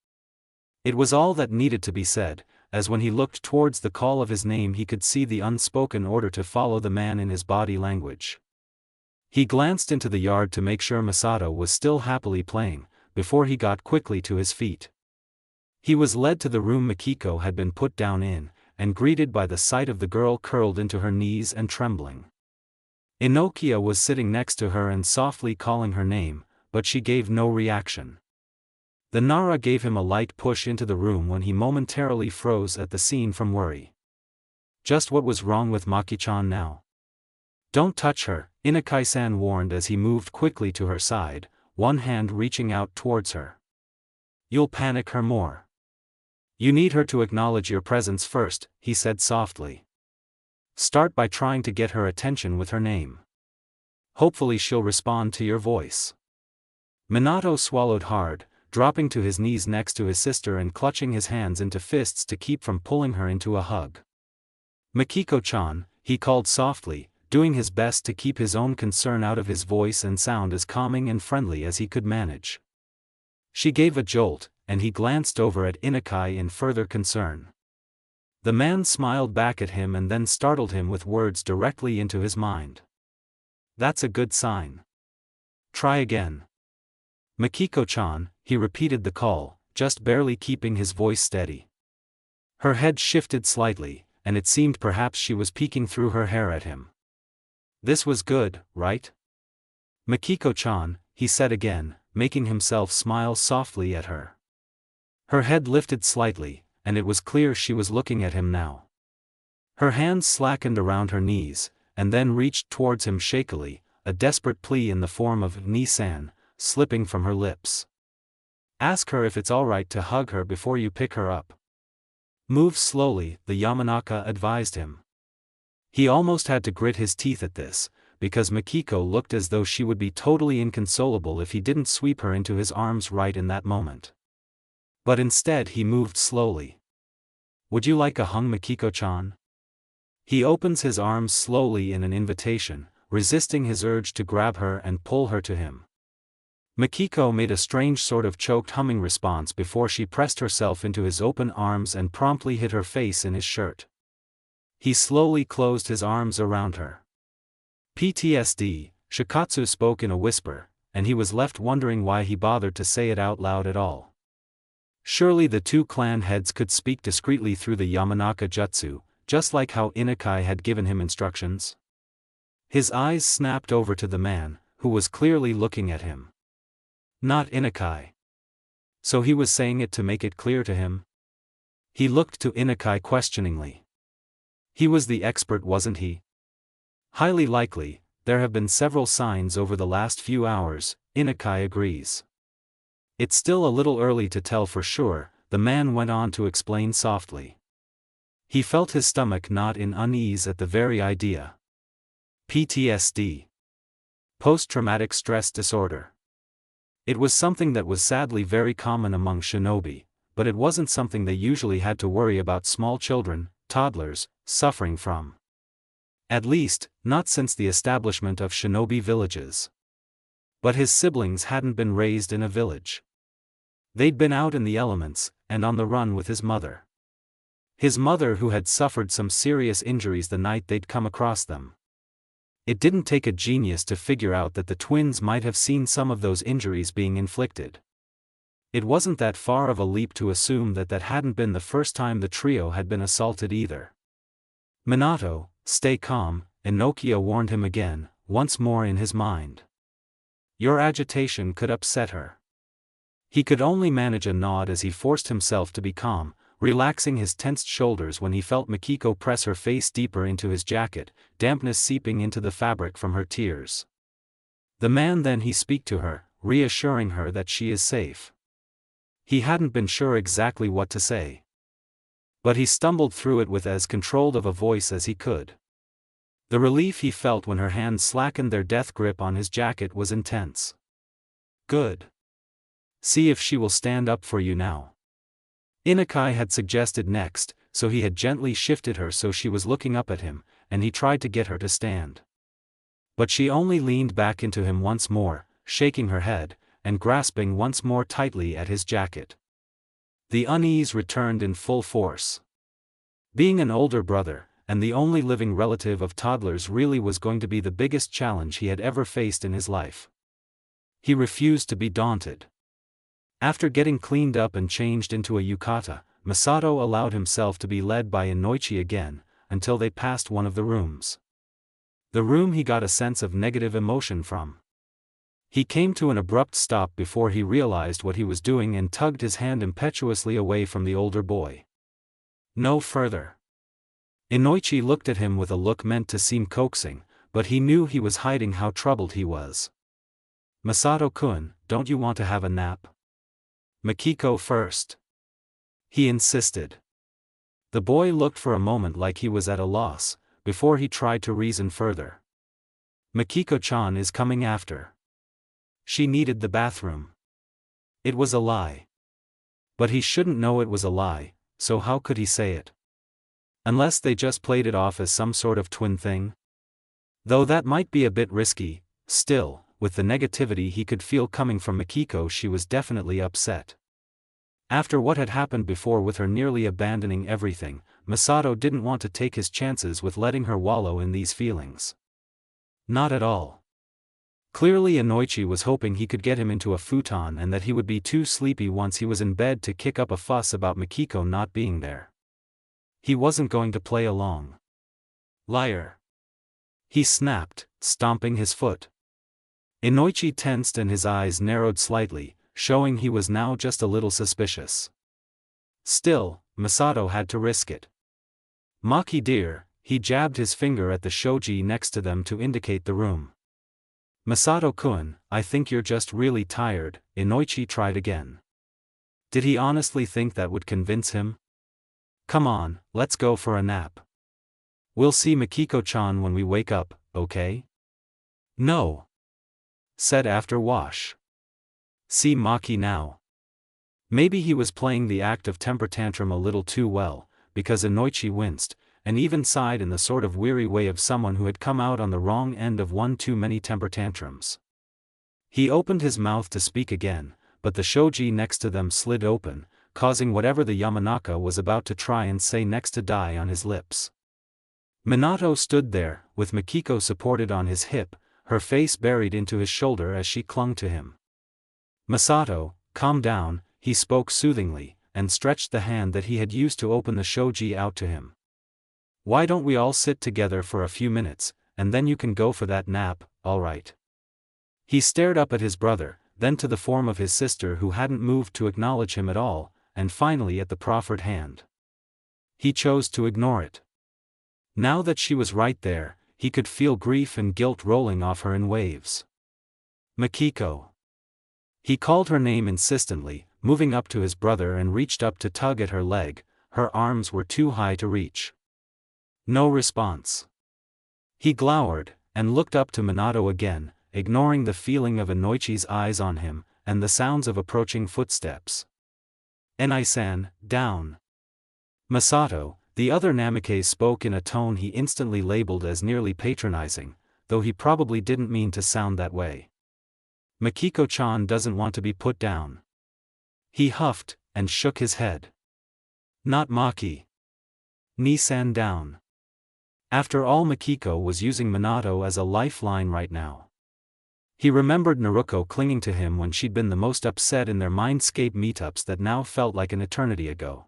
It was all that needed to be said, as when he looked towards the call of his name he could see the unspoken order to follow the man in his body language. He glanced into the yard to make sure Masato was still happily playing, before he got quickly to his feet. He was led to the room Mikiko had been put down in, and greeted by the sight of the girl curled into her knees and trembling. Inokia was sitting next to her and softly calling her name, but she gave no reaction. The Nara gave him a light push into the room when he momentarily froze at the scene from worry. Just what was wrong with Maki-chan now? Don't touch her, Inakai-san warned as he moved quickly to her side, one hand reaching out towards her. You'll panic her more. You need her to acknowledge your presence first, he said softly. Start by trying to get her attention with her name. Hopefully she'll respond to your voice. Minato swallowed hard, dropping to his knees next to his sister and clutching his hands into fists to keep from pulling her into a hug. Mikiko-chan, he called softly, doing his best to keep his own concern out of his voice and sound as calming and friendly as he could manage. She gave a jolt, and he glanced over at Inakai in further concern. The man smiled back at him and then startled him with words directly into his mind. That's a good sign. Try again. Makiko-chan, he repeated the call, just barely keeping his voice steady. Her head shifted slightly, and it seemed perhaps she was peeking through her hair at him. This was good, right? Makiko-chan, he said again, making himself smile softly at her. Her head lifted slightly, and it was clear she was looking at him now. Her hands slackened around her knees, and then reached towards him shakily, a desperate plea in the form of "Ni-san," slipping from her lips. Ask her if it's alright to hug her before you pick her up. Move slowly, the Yamanaka advised him. He almost had to grit his teeth at this, because Makiko looked as though she would be totally inconsolable if he didn't sweep her into his arms right in that moment. But instead he moved slowly. Would you like a hug, Makiko-chan? He opens his arms slowly in an invitation, resisting his urge to grab her and pull her to him. Makiko made a strange sort of choked humming response before she pressed herself into his open arms and promptly hid her face in his shirt. He slowly closed his arms around her. PTSD, Shikatsu spoke in a whisper, and he was left wondering why he bothered to say it out loud at all. Surely the two clan heads could speak discreetly through the Yamanaka jutsu, just like how Inukai had given him instructions. His eyes snapped over to the man, who was clearly looking at him. Not Inukai. So he was saying it to make it clear to him? He looked to Inukai questioningly. He was the expert, wasn't he? Highly likely, there have been several signs over the last few hours, Inukai agrees. It's still a little early to tell for sure, the man went on to explain softly. He felt his stomach knot in unease at the very idea. PTSD. Post-traumatic stress disorder. It was something that was sadly very common among shinobi, but it wasn't something they usually had to worry about small children, toddlers, suffering from. At least, not since the establishment of shinobi villages. But his siblings hadn't been raised in a village. They'd been out in the elements, and on the run with his mother. His mother, who had suffered some serious injuries the night they'd come across them. It didn't take a genius to figure out that the twins might have seen some of those injuries being inflicted. It wasn't that far of a leap to assume that that hadn't been the first time the trio had been assaulted either. Minato, stay calm, Inokia warned him again, once more in his mind. Your agitation could upset her. He could only manage a nod as he forced himself to be calm, relaxing his tensed shoulders when he felt Makiko press her face deeper into his jacket, dampness seeping into the fabric from her tears. The man then he speak to her, reassuring her that she is safe. He hadn't been sure exactly what to say. But he stumbled through it with as controlled of a voice as he could. The relief he felt when her hands slackened their death grip on his jacket was intense. Good. See if she will stand up for you now. Inukai had suggested next, so he had gently shifted her so she was looking up at him, and he tried to get her to stand. But she only leaned back into him once more, shaking her head, and grasping once more tightly at his jacket. The unease returned in full force. Being an older brother, and the only living relative of Toddlers, really was going to be the biggest challenge he had ever faced in his life. He refused to be daunted. After getting cleaned up and changed into a yukata, Masato allowed himself to be led by Inoichi again, until they passed one of the rooms. The room he got a sense of negative emotion from. He came to an abrupt stop before he realized what he was doing and tugged his hand impetuously away from the older boy. No further. Inoichi looked at him with a look meant to seem coaxing, but he knew he was hiding how troubled he was. Masato-kun, don't you want to have a nap? Makiko first. He insisted. The boy looked for a moment like he was at a loss, before he tried to reason further. Makiko-chan is coming after. She needed the bathroom. It was a lie. But he shouldn't know it was a lie, so how could he say it? Unless they just played it off as some sort of twin thing? Though that might be a bit risky, still, with the negativity he could feel coming from Makiko, she was definitely upset. After what had happened before with her nearly abandoning everything, Masato didn't want to take his chances with letting her wallow in these feelings. Not at all. Clearly Inoichi was hoping he could get him into a futon and that he would be too sleepy once he was in bed to kick up a fuss about Mikiko not being there. He wasn't going to play along. Liar. He snapped, stomping his foot. Inoichi tensed and his eyes narrowed slightly, showing he was now just a little suspicious. Still, Masato had to risk it. Maki dear, he jabbed his finger at the shoji next to them to indicate the room. Masato-kun, I think you're just really tired, Inoichi tried again. Did he honestly think that would convince him? Come on, let's go for a nap. We'll see Mikiko-chan when we wake up, okay? No. Said after wash. See Maki now. Maybe he was playing the act of temper tantrum a little too well, because Inoichi winced, and even sighed in the sort of weary way of someone who had come out on the wrong end of one too many temper tantrums. He opened his mouth to speak again, but the shoji next to them slid open, causing whatever the Yamanaka was about to try and say next to die on his lips. Minato stood there, with Mikiko supported on his hip, her face buried into his shoulder as she clung to him. Masato, calm down, he spoke soothingly, and stretched the hand that he had used to open the shoji out to him. Why don't we all sit together for a few minutes, and then you can go for that nap, alright? He stared up at his brother, then to the form of his sister who hadn't moved to acknowledge him at all, and finally at the proffered hand. He chose to ignore it. Now that she was right there, he could feel grief and guilt rolling off her in waves. Mikiko. He called her name insistently, moving up to his brother and reached up to tug at her leg. Her arms were too high to reach. No response. He glowered, and looked up to Minato again, ignoring the feeling of Inoichi's eyes on him, and the sounds of approaching footsteps. Enai-san, down. Masato, the other Namikaze spoke in a tone he instantly labeled as nearly patronizing, though he probably didn't mean to sound that way. Mikiko-chan doesn't want to be put down. He huffed, and shook his head. Not Maki. Ni-san down. After all, Mikiko was using Minato as a lifeline right now. He remembered Naruko clinging to him when she'd been the most upset in their Mindscape meetups that now felt like an eternity ago.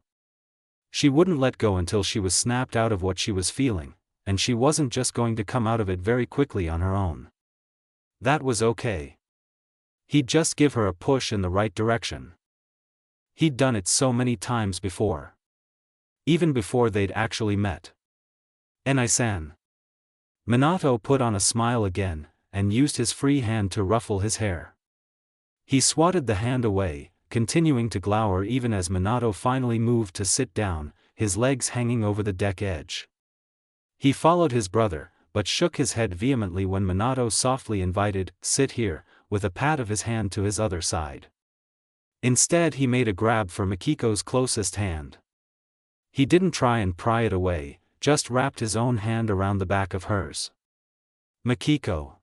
She wouldn't let go until she was snapped out of what she was feeling, and she wasn't just going to come out of it very quickly on her own. That was okay. He'd just give her a push in the right direction. He'd done it so many times before. Even before they'd actually met. Enai-san. Minato put on a smile again, and used his free hand to ruffle his hair. He swatted the hand away, continuing to glower even as Minato finally moved to sit down, his legs hanging over the deck edge. He followed his brother, but shook his head vehemently when Minato softly invited, "Sit here," with a pat of his hand to his other side. Instead he made a grab for Mikiko's closest hand. He didn't try and pry it away, just wrapped his own hand around the back of hers. Mikiko.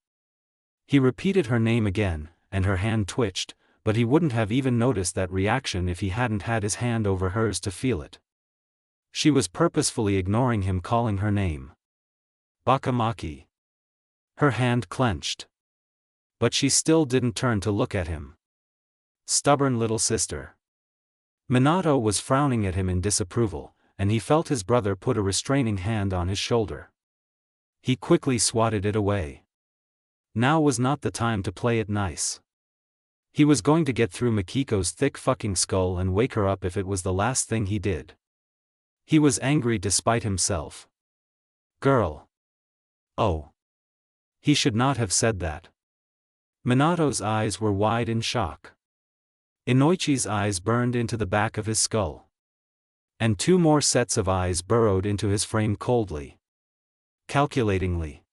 He repeated her name again, and her hand twitched, but he wouldn't have even noticed that reaction if he hadn't had his hand over hers to feel it. She was purposefully ignoring him calling her name. Bakamaki. Her hand clenched. But she still didn't turn to look at him. Stubborn little sister. Minato was frowning at him in disapproval, and he felt his brother put a restraining hand on his shoulder. He quickly swatted it away. Now was not the time to play it nice. He was going to get through Mikiko's thick fucking skull and wake her up if it was the last thing he did. He was angry despite himself. Girl. Oh. He should not have said that. Minato's eyes were wide in shock. Inoichi's eyes burned into the back of his skull. And two more sets of eyes burrowed into his frame coldly. Calculatingly.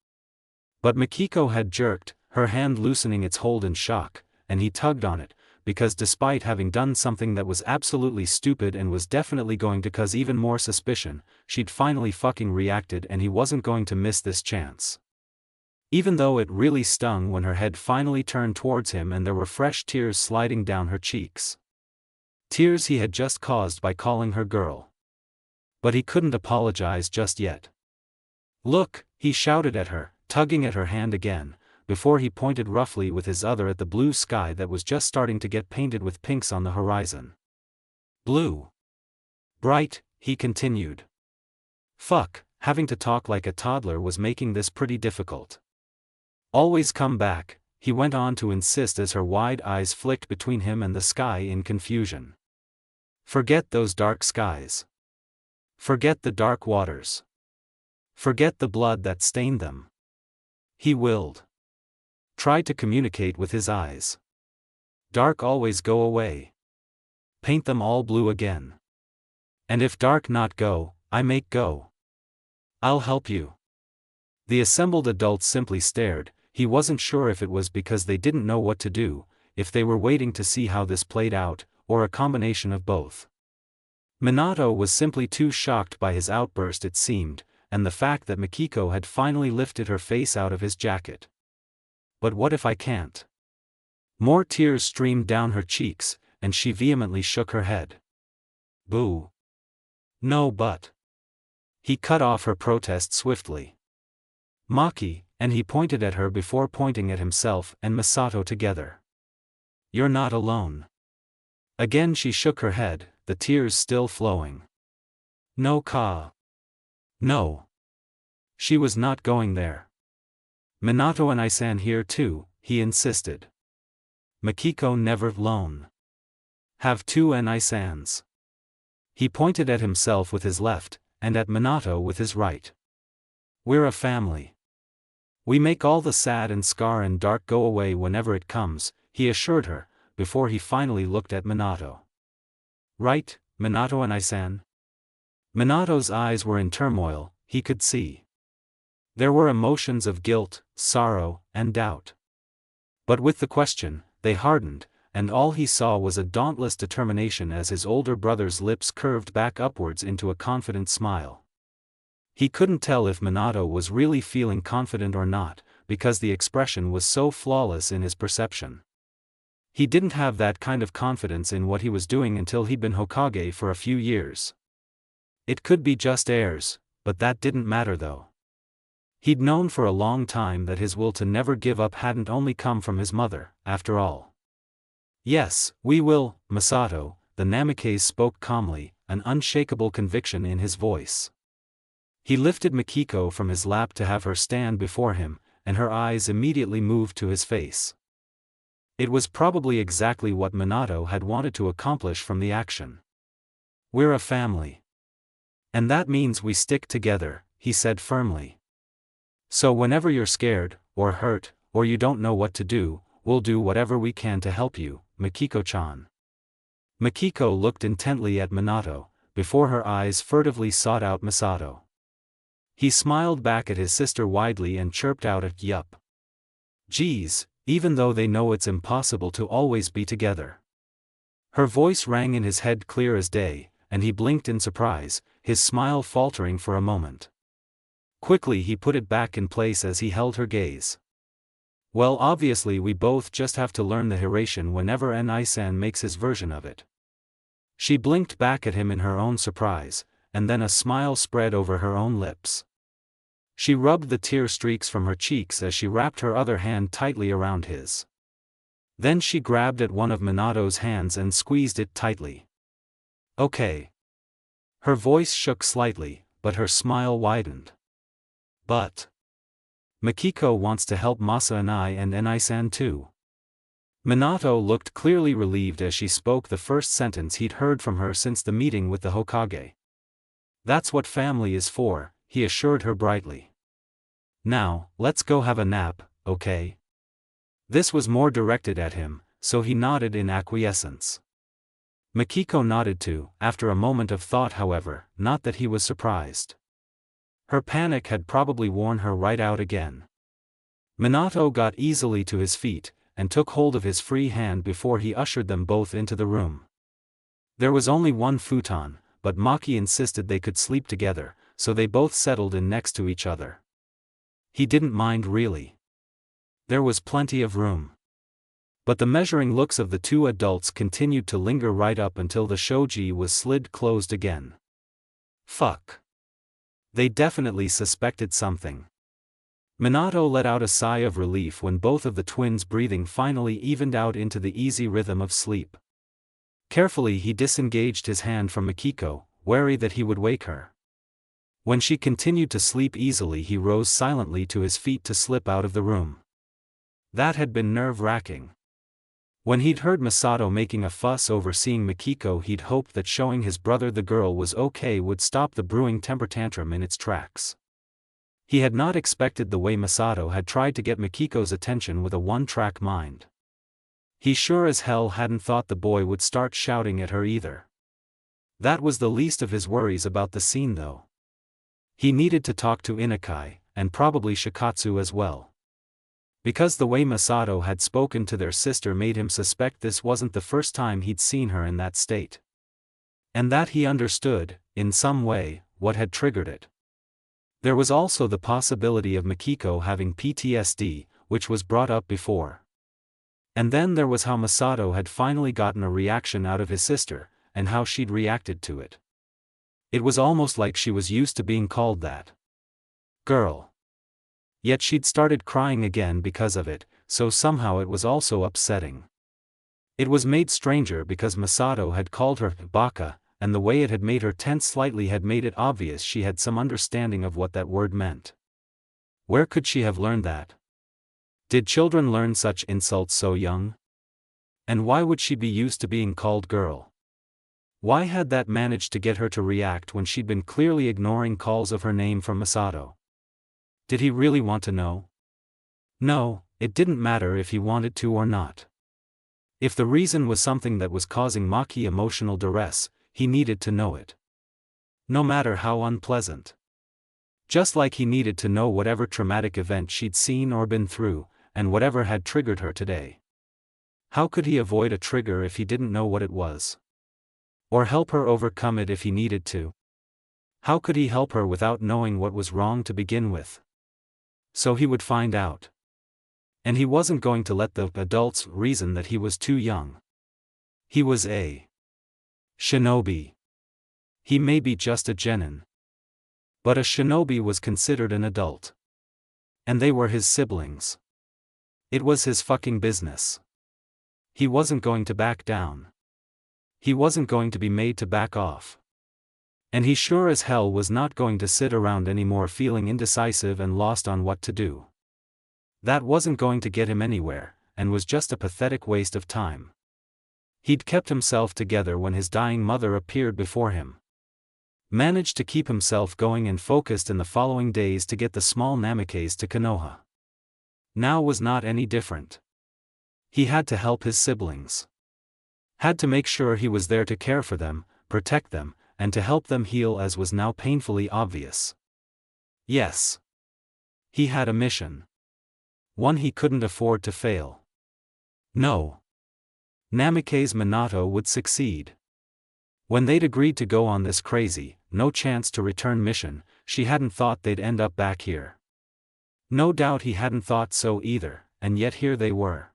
But Mikiko had jerked, her hand loosening its hold in shock, and he tugged on it, because despite having done something that was absolutely stupid and was definitely going to cause even more suspicion, she'd finally fucking reacted and he wasn't going to miss this chance. Even though it really stung when her head finally turned towards him and there were fresh tears sliding down her cheeks. Tears he had just caused by calling her girl. But he couldn't apologize just yet. "Look," he shouted at her, tugging at her hand again, before he pointed roughly with his other at the blue sky that was just starting to get painted with pinks on the horizon. "Blue. Bright," he continued. Fuck, having to talk like a toddler was making this pretty difficult. "Always come back," he went on to insist as her wide eyes flicked between him and the sky in confusion. "Forget those dark skies. Forget the dark waters. Forget the blood that stained them." He willed. Tried to communicate with his eyes. "Dark always go away. Paint them all blue again. And if dark not go, I make go. I'll help you." The assembled adults simply stared. He wasn't sure if it was because they didn't know what to do, if they were waiting to see how this played out, or a combination of both. Minato was simply too shocked by his outburst, it seemed, and the fact that Mikiko had finally lifted her face out of his jacket. "But what if I can't?" More tears streamed down her cheeks, and she vehemently shook her head. "Boo. No, but..." He cut off her protest swiftly. "Maki," and he pointed at her before pointing at himself and Misato together. "You're not alone." Again she shook her head, the tears still flowing. "No, Ka. No." She was not going there. "Minato and I-san here too," he insisted. "Mikiko never alone. Have two I-sans." He pointed at himself with his left, and at Minato with his right. "We're a family. We make all the sad and scar and dark go away whenever it comes," he assured her, before he finally looked at Minato. "Right, Minato and I-san?" Minato's eyes were in turmoil, he could see. There were emotions of guilt, sorrow, and doubt. But with the question, they hardened, and all he saw was a dauntless determination as his older brother's lips curved back upwards into a confident smile. He couldn't tell if Minato was really feeling confident or not, because the expression was so flawless in his perception. He didn't have that kind of confidence in what he was doing until he'd been Hokage for a few years. It could be just airs, but that didn't matter though. He'd known for a long time that his will to never give up hadn't only come from his mother, after all. "Yes, we will, Misato," the Namikaze spoke calmly, an unshakable conviction in his voice. He lifted Mikiko from his lap to have her stand before him, and her eyes immediately moved to his face. It was probably exactly what Minato had wanted to accomplish from the action. "We're a family. And that means we stick together," he said firmly. "So whenever you're scared, or hurt, or you don't know what to do, we'll do whatever we can to help you, Mikiko-chan." Mikiko looked intently at Minato, before her eyes furtively sought out Misato. He smiled back at his sister widely and chirped out a yup. "Geez, even though they know it's impossible to always be together." Her voice rang in his head clear as day, and he blinked in surprise, his smile faltering for a moment. Quickly he put it back in place as he held her gaze. "Well, obviously we both just have to learn the Hiration whenever N-I-san makes his version of it." She blinked back at him in her own surprise, and then a smile spread over her own lips. She rubbed the tear streaks from her cheeks as she wrapped her other hand tightly around his. Then she grabbed at one of Minato's hands and squeezed it tightly. "Okay." Her voice shook slightly, but her smile widened. "But Mikiko wants to help Masa and N-I-san too." Minato looked clearly relieved as she spoke the first sentence he'd heard from her since the meeting with the Hokage. "That's what family is for," he assured her brightly. "Now, let's go have a nap, okay?" This was more directed at him, so he nodded in acquiescence. Mikiko nodded too, after a moment of thought however, not that he was surprised. Her panic had probably worn her right out again. Minato got easily to his feet, and took hold of his free hand before he ushered them both into the room. There was only one futon, but Maki insisted they could sleep together, so they both settled in next to each other. He didn't mind really. There was plenty of room. But the measuring looks of the two adults continued to linger right up until the shoji was slid closed again. Fuck. They definitely suspected something. Minato let out a sigh of relief when both of the twins' breathing finally evened out into the easy rhythm of sleep. Carefully he disengaged his hand from Mikiko, wary that he would wake her. When she continued to sleep easily, he rose silently to his feet to slip out of the room. That had been nerve-wracking. When he'd heard Masato making a fuss over seeing Mikiko, he'd hoped that showing his brother the girl was okay would stop the brewing temper tantrum in its tracks. He had not expected the way Masato had tried to get Mikiko's attention with a one-track mind. He sure as hell hadn't thought the boy would start shouting at her either. That was the least of his worries about the scene though. He needed to talk to Inukai, and probably Shikatsu as well. Because the way Masato had spoken to their sister made him suspect this wasn't the first time he'd seen her in that state. And that he understood, in some way, what had triggered it. There was also the possibility of Mikiko having PTSD, which was brought up before. And then there was how Masato had finally gotten a reaction out of his sister, and how she'd reacted to it. It was almost like she was used to being called that. Girl. Yet she'd started crying again because of it, so somehow it was also upsetting. It was made stranger because Masato had called her baka, and the way it had made her tense slightly had made it obvious she had some understanding of what that word meant. Where could she have learned that? Did children learn such insults so young? And why would she be used to being called girl? Why had that managed to get her to react when she'd been clearly ignoring calls of her name from Masato? Did he really want to know? No, it didn't matter if he wanted to or not. If the reason was something that was causing Maki emotional duress, he needed to know it. No matter how unpleasant. Just like he needed to know whatever traumatic event she'd seen or been through, and whatever had triggered her today. How could he avoid a trigger if he didn't know what it was? Or help her overcome it if he needed to? How could he help her without knowing what was wrong to begin with? So he would find out. And he wasn't going to let the adults reason that he was too young. He was a shinobi. He may be just a genin. But a shinobi was considered an adult. And they were his siblings. It was his fucking business. He wasn't going to back down. He wasn't going to be made to back off. And he sure as hell was not going to sit around anymore feeling indecisive and lost on what to do. That wasn't going to get him anywhere, and was just a pathetic waste of time. He'd kept himself together when his dying mother appeared before him. Managed to keep himself going and focused in the following days to get the small Namikes to Konoha. Now was not any different. He had to help his siblings. Had to make sure he was there to care for them, protect them, and to help them heal, as was now painfully obvious. Yes. He had a mission. One he couldn't afford to fail. No. Namikaze Minato would succeed. When they'd agreed to go on this crazy, no chance to return mission, she hadn't thought they'd end up back here. No doubt he hadn't thought so either, and yet here they were.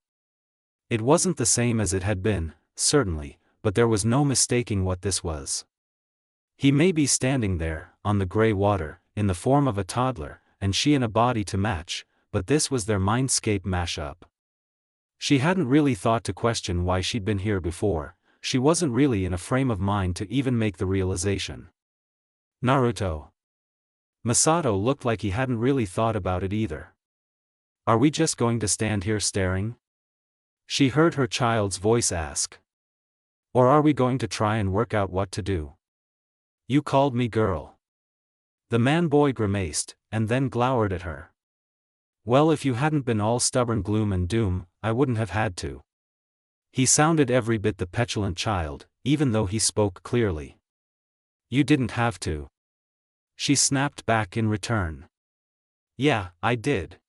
It wasn't the same as it had been, certainly, but there was no mistaking what this was. He may be standing there, on the gray water, in the form of a toddler, and she in a body to match, but this was their mindscape mashup. She hadn't really thought to question why she'd been here before, she wasn't really in a frame of mind to even make the realization. Naruto. Masato looked like he hadn't really thought about it either. Are we just going to stand here staring? She heard her child's voice ask. Or are we going to try and work out what to do? You called me girl. The man-boy grimaced, and then glowered at her. Well, if you hadn't been all stubborn gloom and doom, I wouldn't have had to. He sounded every bit the petulant child, even though he spoke clearly. You didn't have to. She snapped back in return. Yeah, I did.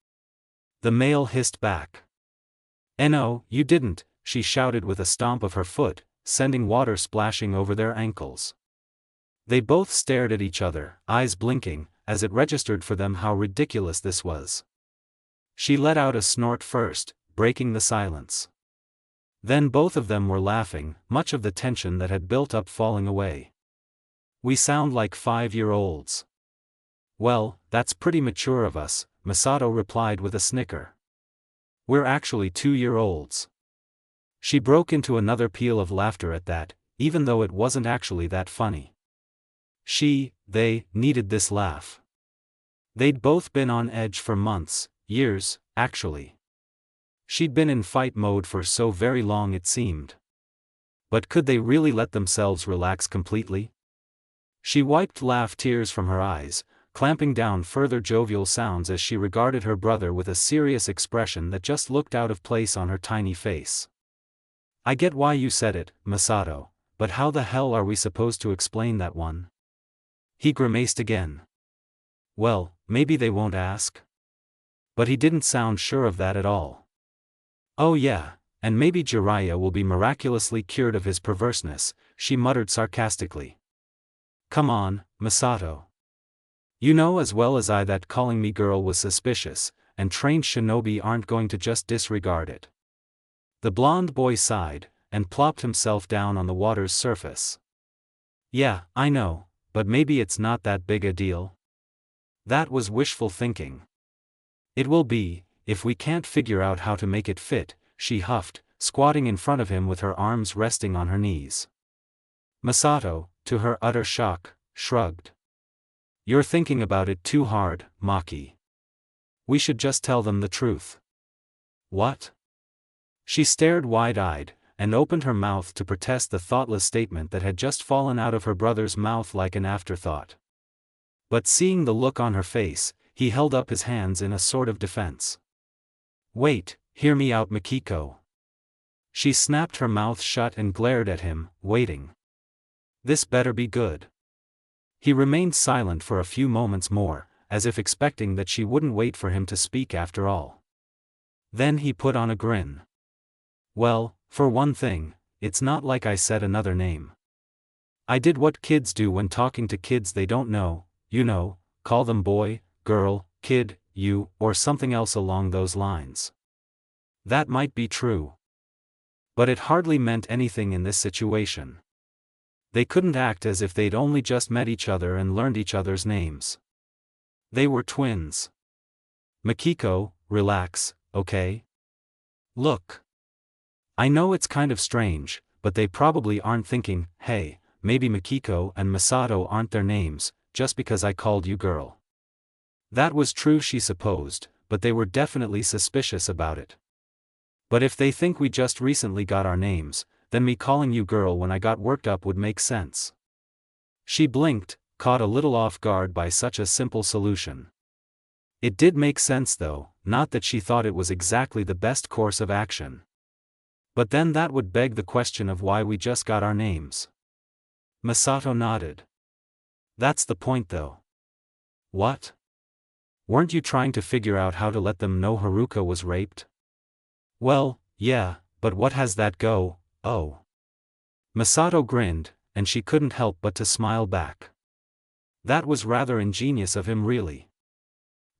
The male hissed back. No, you didn't, she shouted with a stomp of her foot, sending water splashing over their ankles. They both stared at each other, eyes blinking, as it registered for them how ridiculous this was. She let out a snort first, breaking the silence. Then both of them were laughing, much of the tension that had built up falling away. We sound like 5-year-olds. Well, that's pretty mature of us, Masato replied with a snicker. We're actually 2-year-olds. She broke into another peal of laughter at that, even though it wasn't actually that funny. They needed this laugh. They'd both been on edge for months, years, actually. She'd been in fight mode for so very long it seemed. But could they really let themselves relax completely? She wiped laugh tears from her eyes, clamping down further jovial sounds as she regarded her brother with a serious expression that just looked out of place on her tiny face. I get why you said it, Masato, but how the hell are we supposed to explain that one? He grimaced again. Well, maybe they won't ask? But he didn't sound sure of that at all. Oh yeah, and maybe Jiraiya will be miraculously cured of his perverseness, she muttered sarcastically. Come on, Masato. You know as well as I that calling me girl was suspicious, and trained shinobi aren't going to just disregard it. The blonde boy sighed, and plopped himself down on the water's surface. Yeah, I know, but maybe it's not that big a deal. That was wishful thinking. It will be, if we can't figure out how to make it fit, she huffed, squatting in front of him with her arms resting on her knees. Masato, to her utter shock, shrugged. You're thinking about it too hard, Maki. We should just tell them the truth. What? She stared wide-eyed, and opened her mouth to protest the thoughtless statement that had just fallen out of her brother's mouth like an afterthought. But seeing the look on her face, he held up his hands in a sort of defense. Wait, hear me out, Mikiko. She snapped her mouth shut and glared at him, waiting. This better be good. He remained silent for a few moments more, as if expecting that she wouldn't wait for him to speak after all. Then he put on a grin. Well, for one thing, it's not like I said another name. I did what kids do when talking to kids they don't know, you know, call them boy, girl, kid, you, or something else along those lines. That might be true. But it hardly meant anything in this situation. They couldn't act as if they'd only just met each other and learned each other's names. They were twins. Mikiko, relax, okay? Look. I know it's kind of strange, but they probably aren't thinking, hey, maybe Mikiko and Masato aren't their names, just because I called you girl. That was true, she supposed, but they were definitely suspicious about it. But if they think we just recently got our names, then me calling you girl when I got worked up would make sense. She blinked, caught a little off guard by such a simple solution. It did make sense though, not that she thought it was exactly the best course of action. But then that would beg the question of why we just got our names. Masato nodded. That's the point though. What? Weren't you trying to figure out how to let them know Haruka was raped? Well, yeah, but what has that go, oh. Masato grinned, and she couldn't help but to smile back. That was rather ingenious of him really.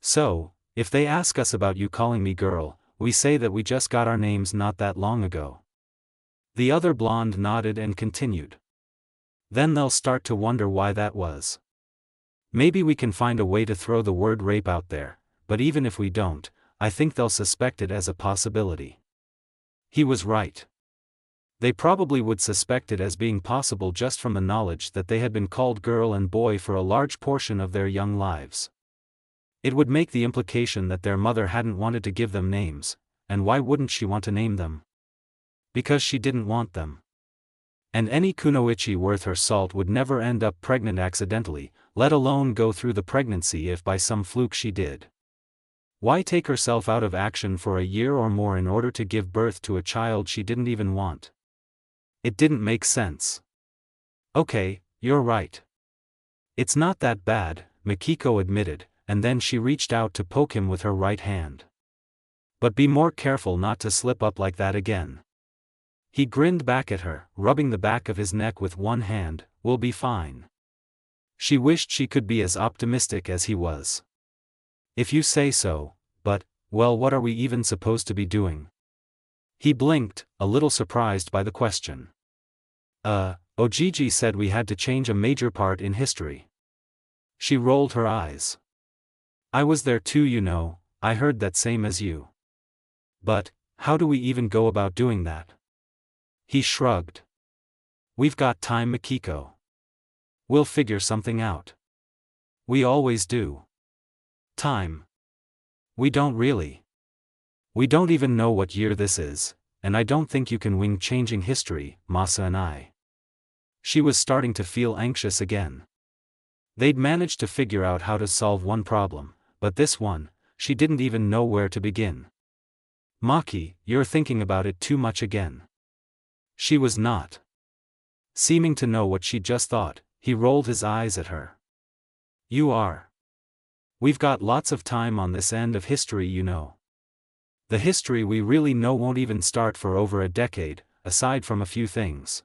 So, if they ask us about you calling me girl, we say that we just got our names not that long ago. The other blonde nodded and continued. Then they'll start to wonder why that was. Maybe we can find a way to throw the word rape out there, but even if we don't, I think they'll suspect it as a possibility. He was right. They probably would suspect it as being possible just from the knowledge that they had been called girl and boy for a large portion of their young lives. It would make the implication that their mother hadn't wanted to give them names, and why wouldn't she want to name them? Because she didn't want them. And any kunoichi worth her salt would never end up pregnant accidentally, let alone go through the pregnancy if by some fluke she did. Why take herself out of action for a year or more in order to give birth to a child she didn't even want? It didn't make sense. Okay, you're right. It's not that bad, Mikiko admitted, and then she reached out to poke him with her right hand. But be more careful not to slip up like that again. He grinned back at her, rubbing the back of his neck with one hand. We'll be fine. She wished she could be as optimistic as he was. If you say so, but, well, what are we even supposed to be doing? He blinked, a little surprised by the question. Ojiji said we had to change a major part in history. She rolled her eyes. I was there too, you know, I heard that same as you. But, how do we even go about doing that? He shrugged. We've got time, Makiko. We'll figure something out. We always do. Time. We don't really. We don't even know what year this is, and I don't think you can wing changing history, Masa and I. She was starting to feel anxious again. They'd managed to figure out how to solve one problem, but this one, she didn't even know where to begin. Maki, you're thinking about it too much again. She was not. Seeming to know what she just thought, he rolled his eyes at her. You are. We've got lots of time on this end of history, you know. The history we really know won't even start for over a decade, aside from a few things.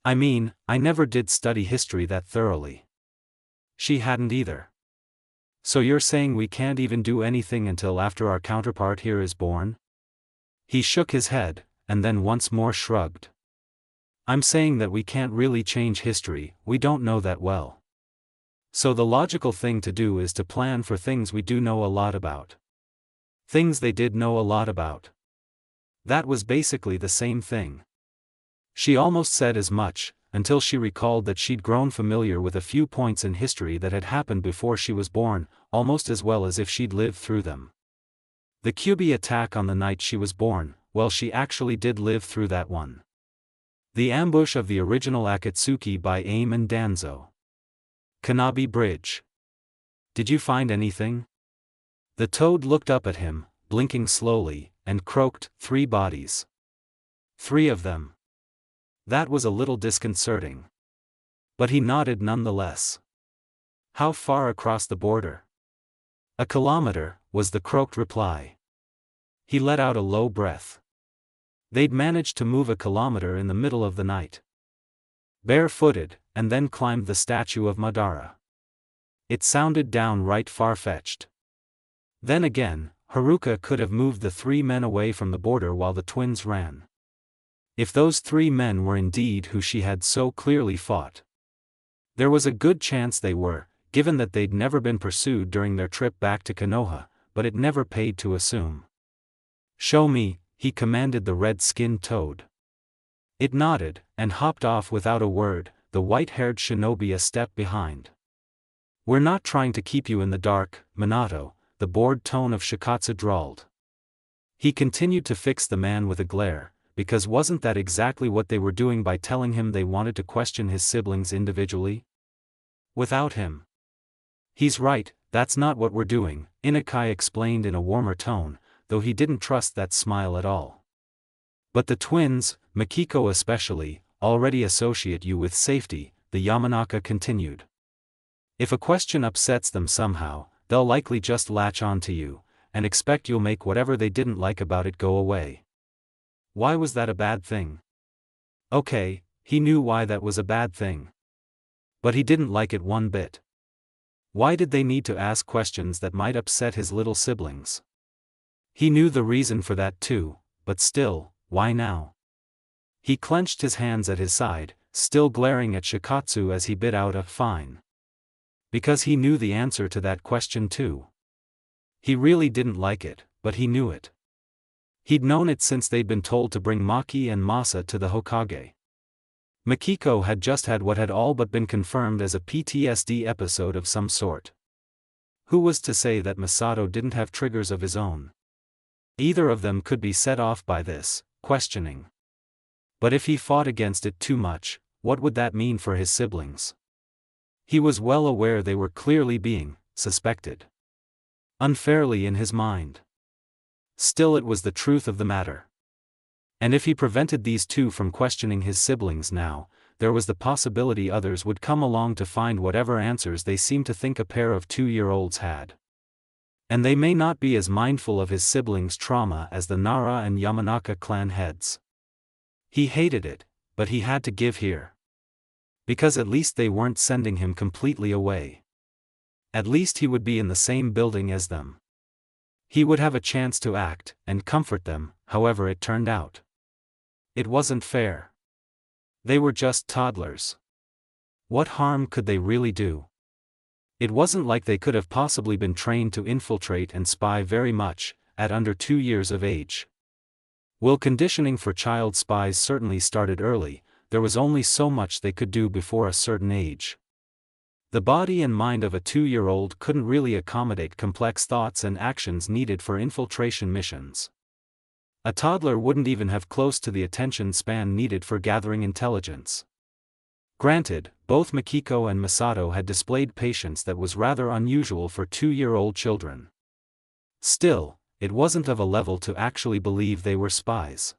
I mean, I never did study history that thoroughly. She hadn't either. So you're saying we can't even do anything until after our counterpart here is born? He shook his head, and then once more shrugged. I'm saying that we can't really change history, we don't know that well. So the logical thing to do is to plan for things we do know a lot about. Things they did know a lot about. That was basically the same thing. She almost said as much, until she recalled that she'd grown familiar with a few points in history that had happened before she was born, almost as well as if she'd lived through them. The Kyubi attack on the night she was born, well, she actually did live through that one. The ambush of the original Akatsuki by Aim and Danzo. Kanabi Bridge. Did you find anything? The toad looked up at him, blinking slowly, and croaked, 3 bodies. 3 of them. That was a little disconcerting. But he nodded nonetheless. How far across the border? A kilometer, was the croaked reply. He let out a low breath. They'd managed to move a kilometer in the middle of the night. Barefooted, and then climbed the statue of Madara. It sounded downright far-fetched. Then again, Haruka could have moved the 3 men away from the border while the twins ran. If those 3 men were indeed who she had so clearly fought. There was a good chance they were, given that they'd never been pursued during their trip back to Konoha, but it never paid to assume. Show me, he commanded the red-skinned toad. It nodded, and hopped off without a word, the white-haired shinobi a step behind. We're not trying to keep you in the dark, Minato, the bored tone of Shikatsu drawled. He continued to fix the man with a glare, because wasn't that exactly what they were doing by telling him they wanted to question his siblings individually? Without him. He's right, that's not what we're doing, Inukai explained in a warmer tone, though he didn't trust that smile at all. But the twins, Makiko especially, already associate you with safety, the Yamanaka continued. If a question upsets them somehow, they'll likely just latch on to you, and expect you'll make whatever they didn't like about it go away. Why was that a bad thing? Okay, he knew why that was a bad thing. But he didn't like it one bit. Why did they need to ask questions that might upset his little siblings? He knew the reason for that too, but still, why now? He clenched his hands at his side, still glaring at Shikatsu as he bit out a fine. Because he knew the answer to that question too. He really didn't like it, but he knew it. He'd known it since they'd been told to bring Maki and Masa to the Hokage. Makiko had just had what had all but been confirmed as a PTSD episode of some sort. Who was to say that Masato didn't have triggers of his own? Either of them could be set off by this questioning. But if he fought against it too much, what would that mean for his siblings? He was well aware they were clearly being suspected. Unfairly in his mind. Still, it was the truth of the matter. And if he prevented these two from questioning his siblings now, there was the possibility others would come along to find whatever answers they seemed to think a pair of 2-year-olds had. And they may not be as mindful of his siblings' trauma as the Nara and Yamanaka clan heads. He hated it, but he had to give here. Because at least they weren't sending him completely away. At least he would be in the same building as them. He would have a chance to act and comfort them, however it turned out. It wasn't fair. They were just toddlers. What harm could they really do? It wasn't like they could have possibly been trained to infiltrate and spy very much, at under 2 years of age. While conditioning for child spies certainly started early, there was only so much they could do before a certain age. The body and mind of a 2-year-old couldn't really accommodate complex thoughts and actions needed for infiltration missions. A toddler wouldn't even have close to the attention span needed for gathering intelligence. Granted, both Mikiko and Masato had displayed patience that was rather unusual for 2-year-old children. Still, it wasn't of a level to actually believe they were spies.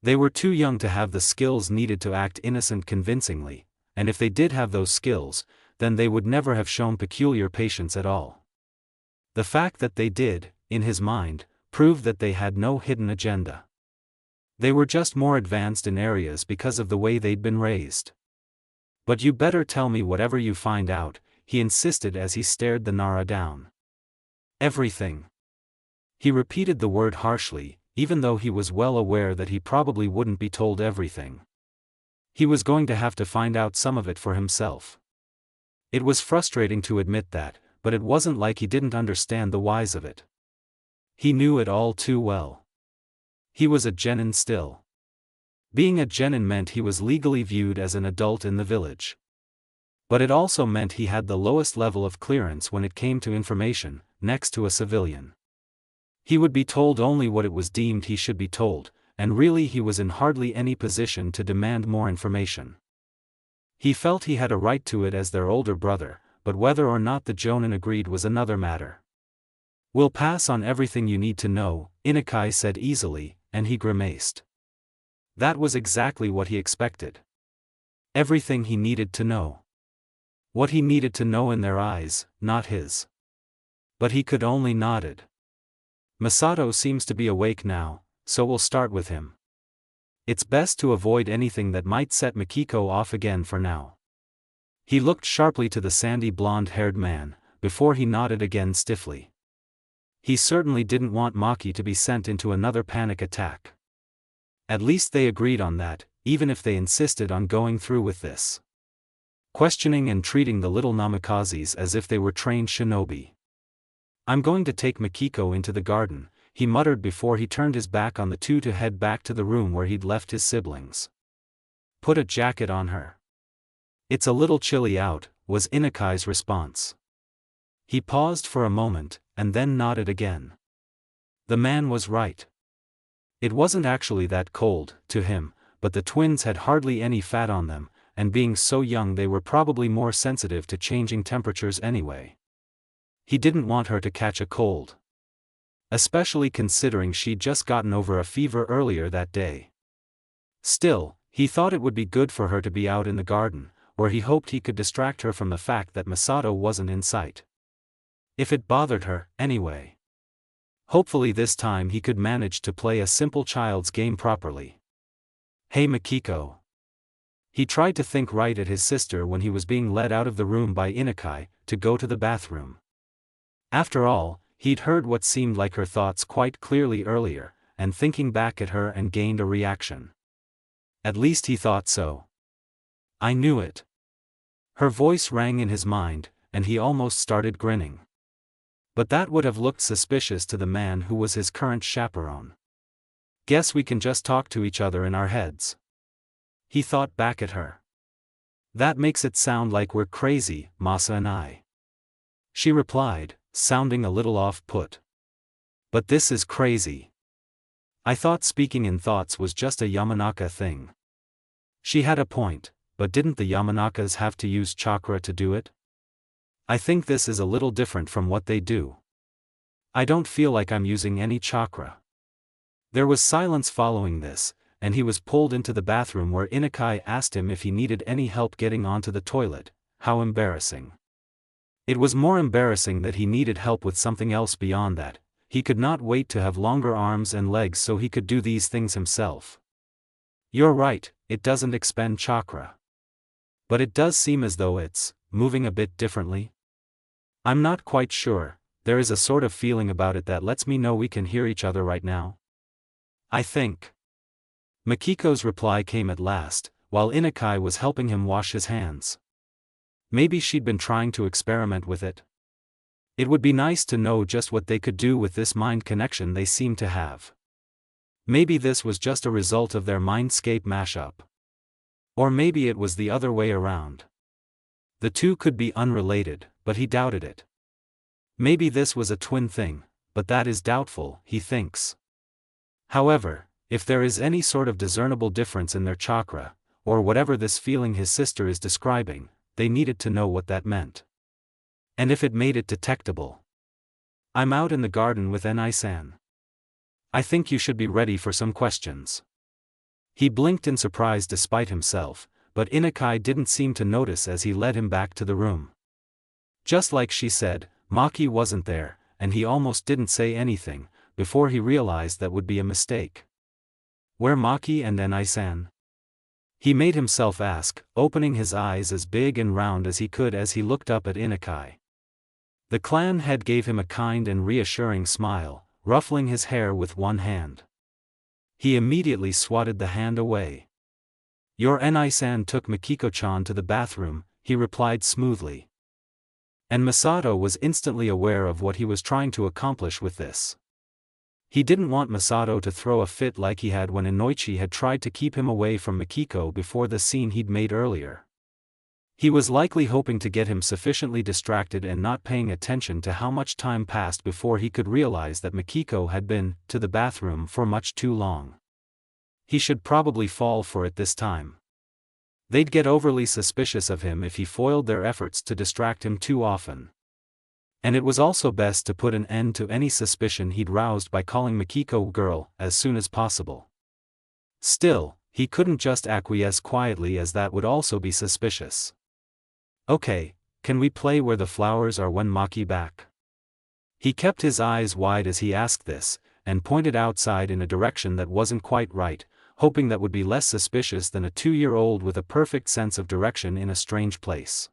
They were too young to have the skills needed to act innocent convincingly, and if they did have those skills, then they would never have shown peculiar patience at all. The fact that they did, in his mind, proved that they had no hidden agenda. They were just more advanced in areas because of the way they'd been raised. But you better tell me whatever you find out, he insisted as he stared the Nara down. Everything. He repeated the word harshly, even though he was well aware that he probably wouldn't be told everything. He was going to have to find out some of it for himself. It was frustrating to admit that, but it wasn't like he didn't understand the whys of it. He knew it all too well. He was a genin still. Being a genin meant he was legally viewed as an adult in the village. But it also meant he had the lowest level of clearance when it came to information, next to a civilian. He would be told only what it was deemed he should be told, and really he was in hardly any position to demand more information. He felt he had a right to it as their older brother, but whether or not the Jonin agreed was another matter. "We'll pass on everything you need to know," Inukai said easily, and he grimaced. That was exactly what he expected. Everything he needed to know. What he needed to know in their eyes, not his. But he could only nodded. Masato seems to be awake now, so we'll start with him. It's best to avoid anything that might set Mikiko off again for now. He looked sharply to the sandy blonde-haired man, before he nodded again stiffly. He certainly didn't want Maki to be sent into another panic attack. At least they agreed on that, even if they insisted on going through with this. Questioning and treating the little namikazes as if they were trained shinobi. "I'm going to take Mikiko into the garden," he muttered before he turned his back on the two to head back to the room where he'd left his siblings. "Put a jacket on her. It's a little chilly out," was Inukai's response. He paused for a moment, and then nodded again. The man was right. It wasn't actually that cold, to him, but the twins had hardly any fat on them, and being so young they were probably more sensitive to changing temperatures anyway. He didn't want her to catch a cold. Especially considering she'd just gotten over a fever earlier that day. Still, he thought it would be good for her to be out in the garden, where he hoped he could distract her from the fact that Masato wasn't in sight. If it bothered her, anyway. Hopefully this time he could manage to play a simple child's game properly. "Hey Mikiko." He tried to think right at his sister when he was being led out of the room by Inukai, to go to the bathroom. After all, he'd heard what seemed like her thoughts quite clearly earlier, and thinking back at her and gained a reaction. At least he thought so. "I knew it." Her voice rang in his mind, and he almost started grinning. But that would have looked suspicious to the man who was his current chaperone. "Guess we can just talk to each other in our heads." He thought back at her. "That makes it sound like we're crazy, Masa and I." She replied, sounding a little off-put. "But this is crazy. I thought speaking in thoughts was just a Yamanaka thing." She had a point, but didn't the Yamanakas have to use chakra to do it? "I think this is a little different from what they do. I don't feel like I'm using any chakra." There was silence following this, and he was pulled into the bathroom where Inukai asked him if he needed any help getting onto the toilet. How embarrassing. It was more embarrassing that he needed help with something else beyond that. He could not wait to have longer arms and legs so he could do these things himself. "You're right, it doesn't expend chakra. But it does seem as though it's moving a bit differently. I'm not quite sure, there is a sort of feeling about it that lets me know we can hear each other right now. I think." Mikiko's reply came at last, while Inakai was helping him wash his hands. Maybe she'd been trying to experiment with it. It would be nice to know just what they could do with this mind connection they seemed to have. Maybe this was just a result of their mindscape mashup. Or maybe it was the other way around. The two could be unrelated, but he doubted it. Maybe this was a twin thing, but that is doubtful, he thinks. However, if there is any sort of discernible difference in their chakra, or whatever this feeling his sister is describing, they needed to know what that meant. And if it made it detectable. I'm out in the garden with Enai-san. I think you should be ready for some questions. He blinked in surprise despite himself, but Inakai didn't seem to notice as he led him back to the room. Just like she said, Maki wasn't there, and he almost didn't say anything, before he realized that would be a mistake. Where Maki and Enai-san? He made himself ask, opening his eyes as big and round as he could as he looked up at Inakai. The clan head gave him a kind and reassuring smile, ruffling his hair with one hand. He immediately swatted the hand away. Your Enai-san took Mikiko-chan to the bathroom, he replied smoothly. And Masato was instantly aware of what he was trying to accomplish with this. He didn't want Masato to throw a fit like he had when Inoichi had tried to keep him away from Mikiko before the scene he'd made earlier. He was likely hoping to get him sufficiently distracted and not paying attention to how much time passed before he could realize that Mikiko had been to the bathroom for much too long. He should probably fall for it this time. They'd get overly suspicious of him if he foiled their efforts to distract him too often. And it was also best to put an end to any suspicion he'd roused by calling Mikiko girl as soon as possible. Still, he couldn't just acquiesce quietly as that would also be suspicious. Okay, can we play where the flowers are when Maki back? He kept his eyes wide as he asked this, and pointed outside in a direction that wasn't quite right, hoping that would be less suspicious than a 2-year-old with a perfect sense of direction in a strange place.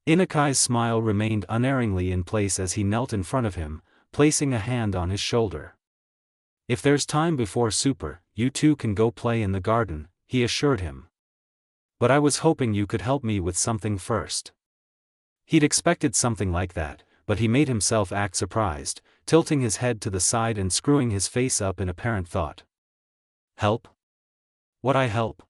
Inakai's smile remained unerringly in place as he knelt in front of him, placing a hand on his shoulder. If there's time before super, you two can go play in the garden, he assured him. But I was hoping you could help me with something first. He'd expected something like that, but he made himself act surprised, tilting his head to the side and screwing his face up in apparent thought. Help? What I help?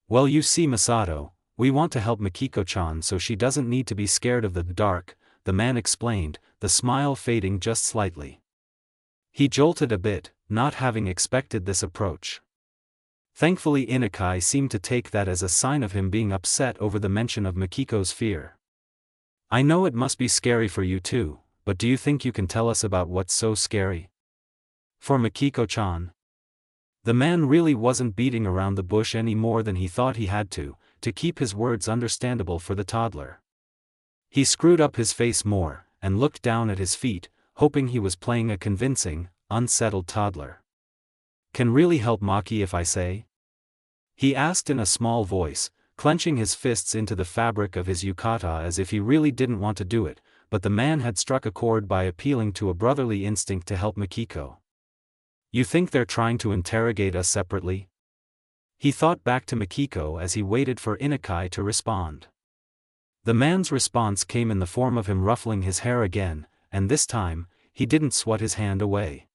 Well, you see, Masato, we want to help Mikiko-chan so she doesn't need to be scared of the dark, the man explained, the smile fading just slightly. He jolted a bit, not having expected this approach. Thankfully Inakai seemed to take that as a sign of him being upset over the mention of Mikiko's fear. I know it must be scary for you too, but do you think you can tell us about what's so scary? For Mikiko-chan? The man really wasn't beating around the bush any more than he thought he had to keep his words understandable for the toddler. He screwed up his face more, and looked down at his feet, hoping he was playing a convincing, unsettled toddler. Can really help Maki if I say? He asked in a small voice, clenching his fists into the fabric of his yukata as if he really didn't want to do it, but the man had struck a chord by appealing to a brotherly instinct to help Mikiko. You think they're trying to interrogate us separately? He thought back to Mikiko as he waited for Inakai to respond. The man's response came in the form of him ruffling his hair again, and this time, he didn't swat his hand away.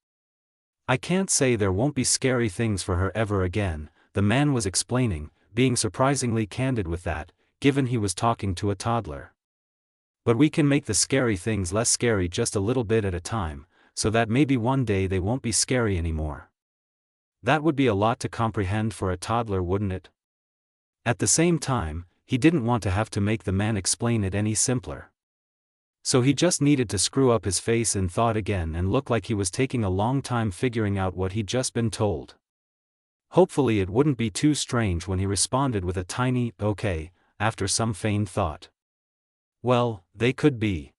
I can't say there won't be scary things for her ever again, the man was explaining, being surprisingly candid with that, given he was talking to a toddler. But we can make the scary things less scary just a little bit at a time, so that maybe one day they won't be scary anymore. That would be a lot to comprehend for a toddler, wouldn't it? At the same time, he didn't want to have to make the man explain it any simpler. So he just needed to screw up his face in thought again and look like he was taking a long time figuring out what he'd just been told. Hopefully it wouldn't be too strange when he responded with a tiny, okay, after some feigned thought. Well, they could be.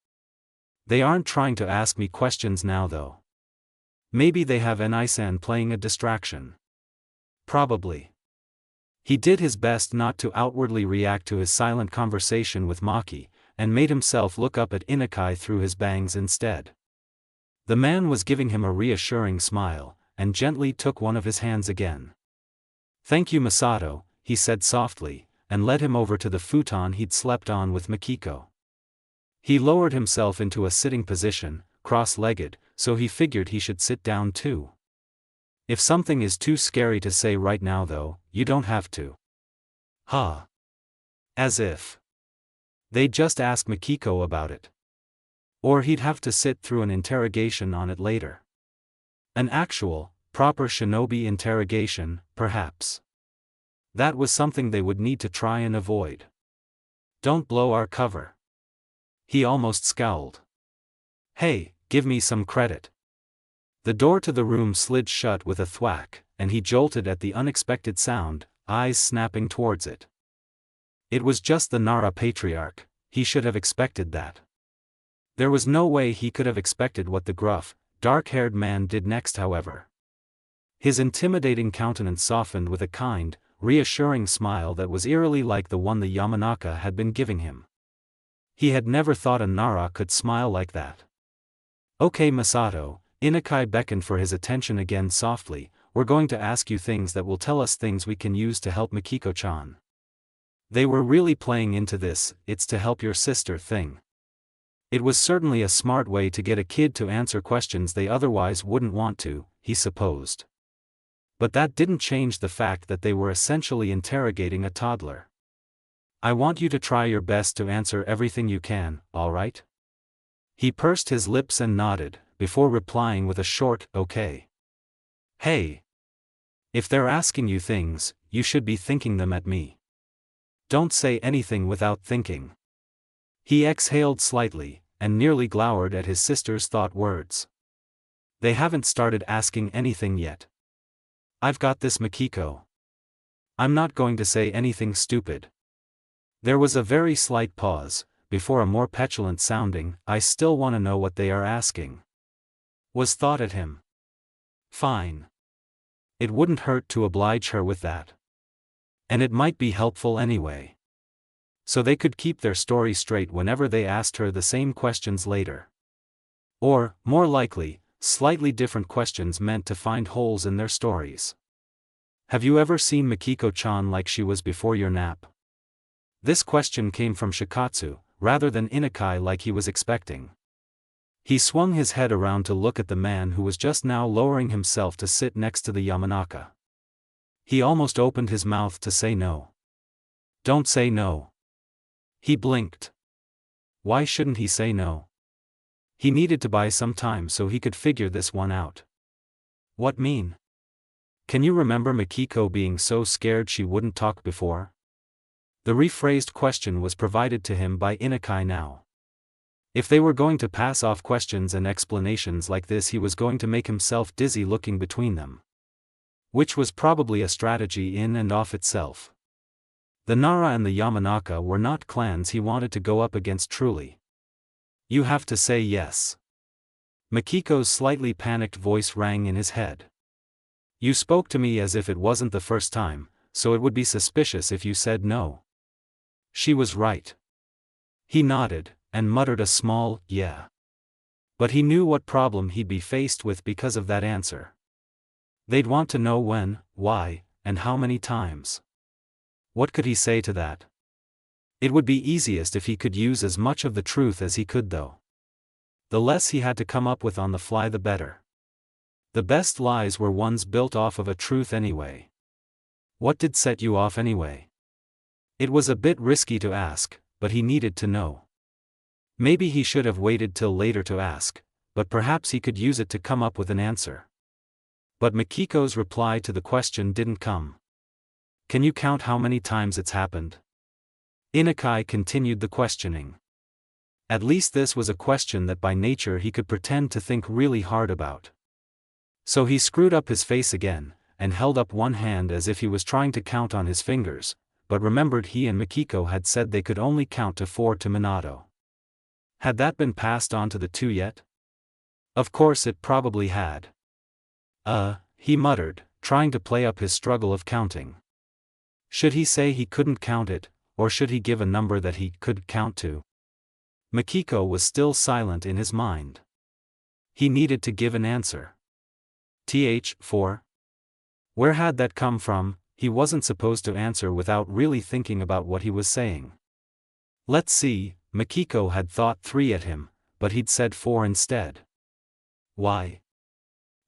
They aren't trying to ask me questions now though. Maybe they have Enai-san playing a distraction. Probably. He did his best not to outwardly react to his silent conversation with Maki, and made himself look up at Inakai through his bangs instead. The man was giving him a reassuring smile, and gently took one of his hands again. Thank you, Masato, he said softly, and led him over to the futon he'd slept on with Mikiko. He lowered himself into a sitting position, cross-legged, so he figured he should sit down too. If something is too scary to say right now though, you don't have to. Huh. As if they'd just ask Mikiko about it. Or he'd have to sit through an interrogation on it later. An actual, proper shinobi interrogation, perhaps. That was something they would need to try and avoid. Don't blow our cover. He almost scowled. Hey, give me some credit. The door to the room slid shut with a thwack, and he jolted at the unexpected sound, eyes snapping towards it. It was just the Nara patriarch. He should have expected that. There was no way he could have expected what the gruff, dark-haired man did next, however. His intimidating countenance softened with a kind, reassuring smile that was eerily like the one the Yamanaka had been giving him. He had never thought a Nara could smile like that. Okay, Masato, Inukai beckoned for his attention again softly, we're going to ask you things that will tell us things we can use to help Mikiko-chan. They were really playing into this, it's to help your sister thing. It was certainly a smart way to get a kid to answer questions they otherwise wouldn't want to, he supposed. But that didn't change the fact that they were essentially interrogating a toddler. I want you to try your best to answer everything you can, alright? He pursed his lips and nodded, before replying with a short, okay. Hey! If they're asking you things, you should be thinking them at me. Don't say anything without thinking. He exhaled slightly, and nearly glowered at his sister's thought words. They haven't started asking anything yet. I've got this, Mikiko. I'm not going to say anything stupid. There was a very slight pause, before a more petulant sounding, I still want to know what they are asking. Was thought at him. Fine. It wouldn't hurt to oblige her with that. And it might be helpful anyway. So they could keep their story straight whenever they asked her the same questions later. Or, more likely, slightly different questions meant to find holes in their stories. Have you ever seen Mikiko-chan like she was before your nap? This question came from Shikatsu, rather than Inukai like he was expecting. He swung his head around to look at the man who was just now lowering himself to sit next to the Yamanaka. He almost opened his mouth to say no. Don't say no. He blinked. Why shouldn't he say no? He needed to buy some time so he could figure this one out. What mean? Can you remember Mikiko being so scared she wouldn't talk before? The rephrased question was provided to him by Inukai now. If they were going to pass off questions and explanations like this, he was going to make himself dizzy looking between them. Which was probably a strategy in and of itself. The Nara and the Yamanaka were not clans he wanted to go up against truly. You have to say yes. Mikiko's slightly panicked voice rang in his head. You spoke to me as if it wasn't the first time, so it would be suspicious if you said no. She was right. He nodded, and muttered a small, yeah. But he knew what problem he'd be faced with because of that answer. They'd want to know when, why, and how many times. What could he say to that? It would be easiest if he could use as much of the truth as he could though. The less he had to come up with on the fly the better. The best lies were ones built off of a truth anyway. What did set you off anyway? It was a bit risky to ask, but he needed to know. Maybe he should have waited till later to ask, but perhaps he could use it to come up with an answer. But Mikiko's reply to the question didn't come. Can you count how many times it's happened? Inukai continued the questioning. At least this was a question that by nature he could pretend to think really hard about. So he screwed up his face again, and held up one hand as if he was trying to count on his fingers, but remembered he and Mikiko had said they could only count to 4 to Minato. Had that been passed on to the two yet? Of course it probably had. He muttered, trying to play up his struggle of counting. Should he say he couldn't count it, or should he give a number that he could count to? Mikiko was still silent in his mind. He needed to give an answer. 4? Where had that come from? he wasn't supposed to answer without really thinking about what he was saying. Let's see, Makiko had thought 3 at him, but he'd said 4 instead. Why?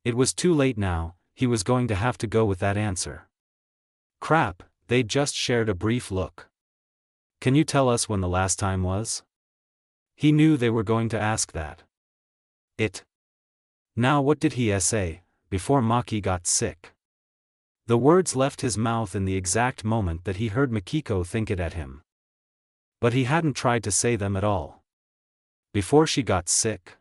It was too late now, he was going to have to go with that answer. Crap, they'd just shared a brief look. Can you tell us when the last time was? He knew they were going to ask that. Now what did he say, before Maki got sick? The words left his mouth in the exact moment that he heard Makiko think it at him. But he hadn't tried to say them at all. Before she got sick?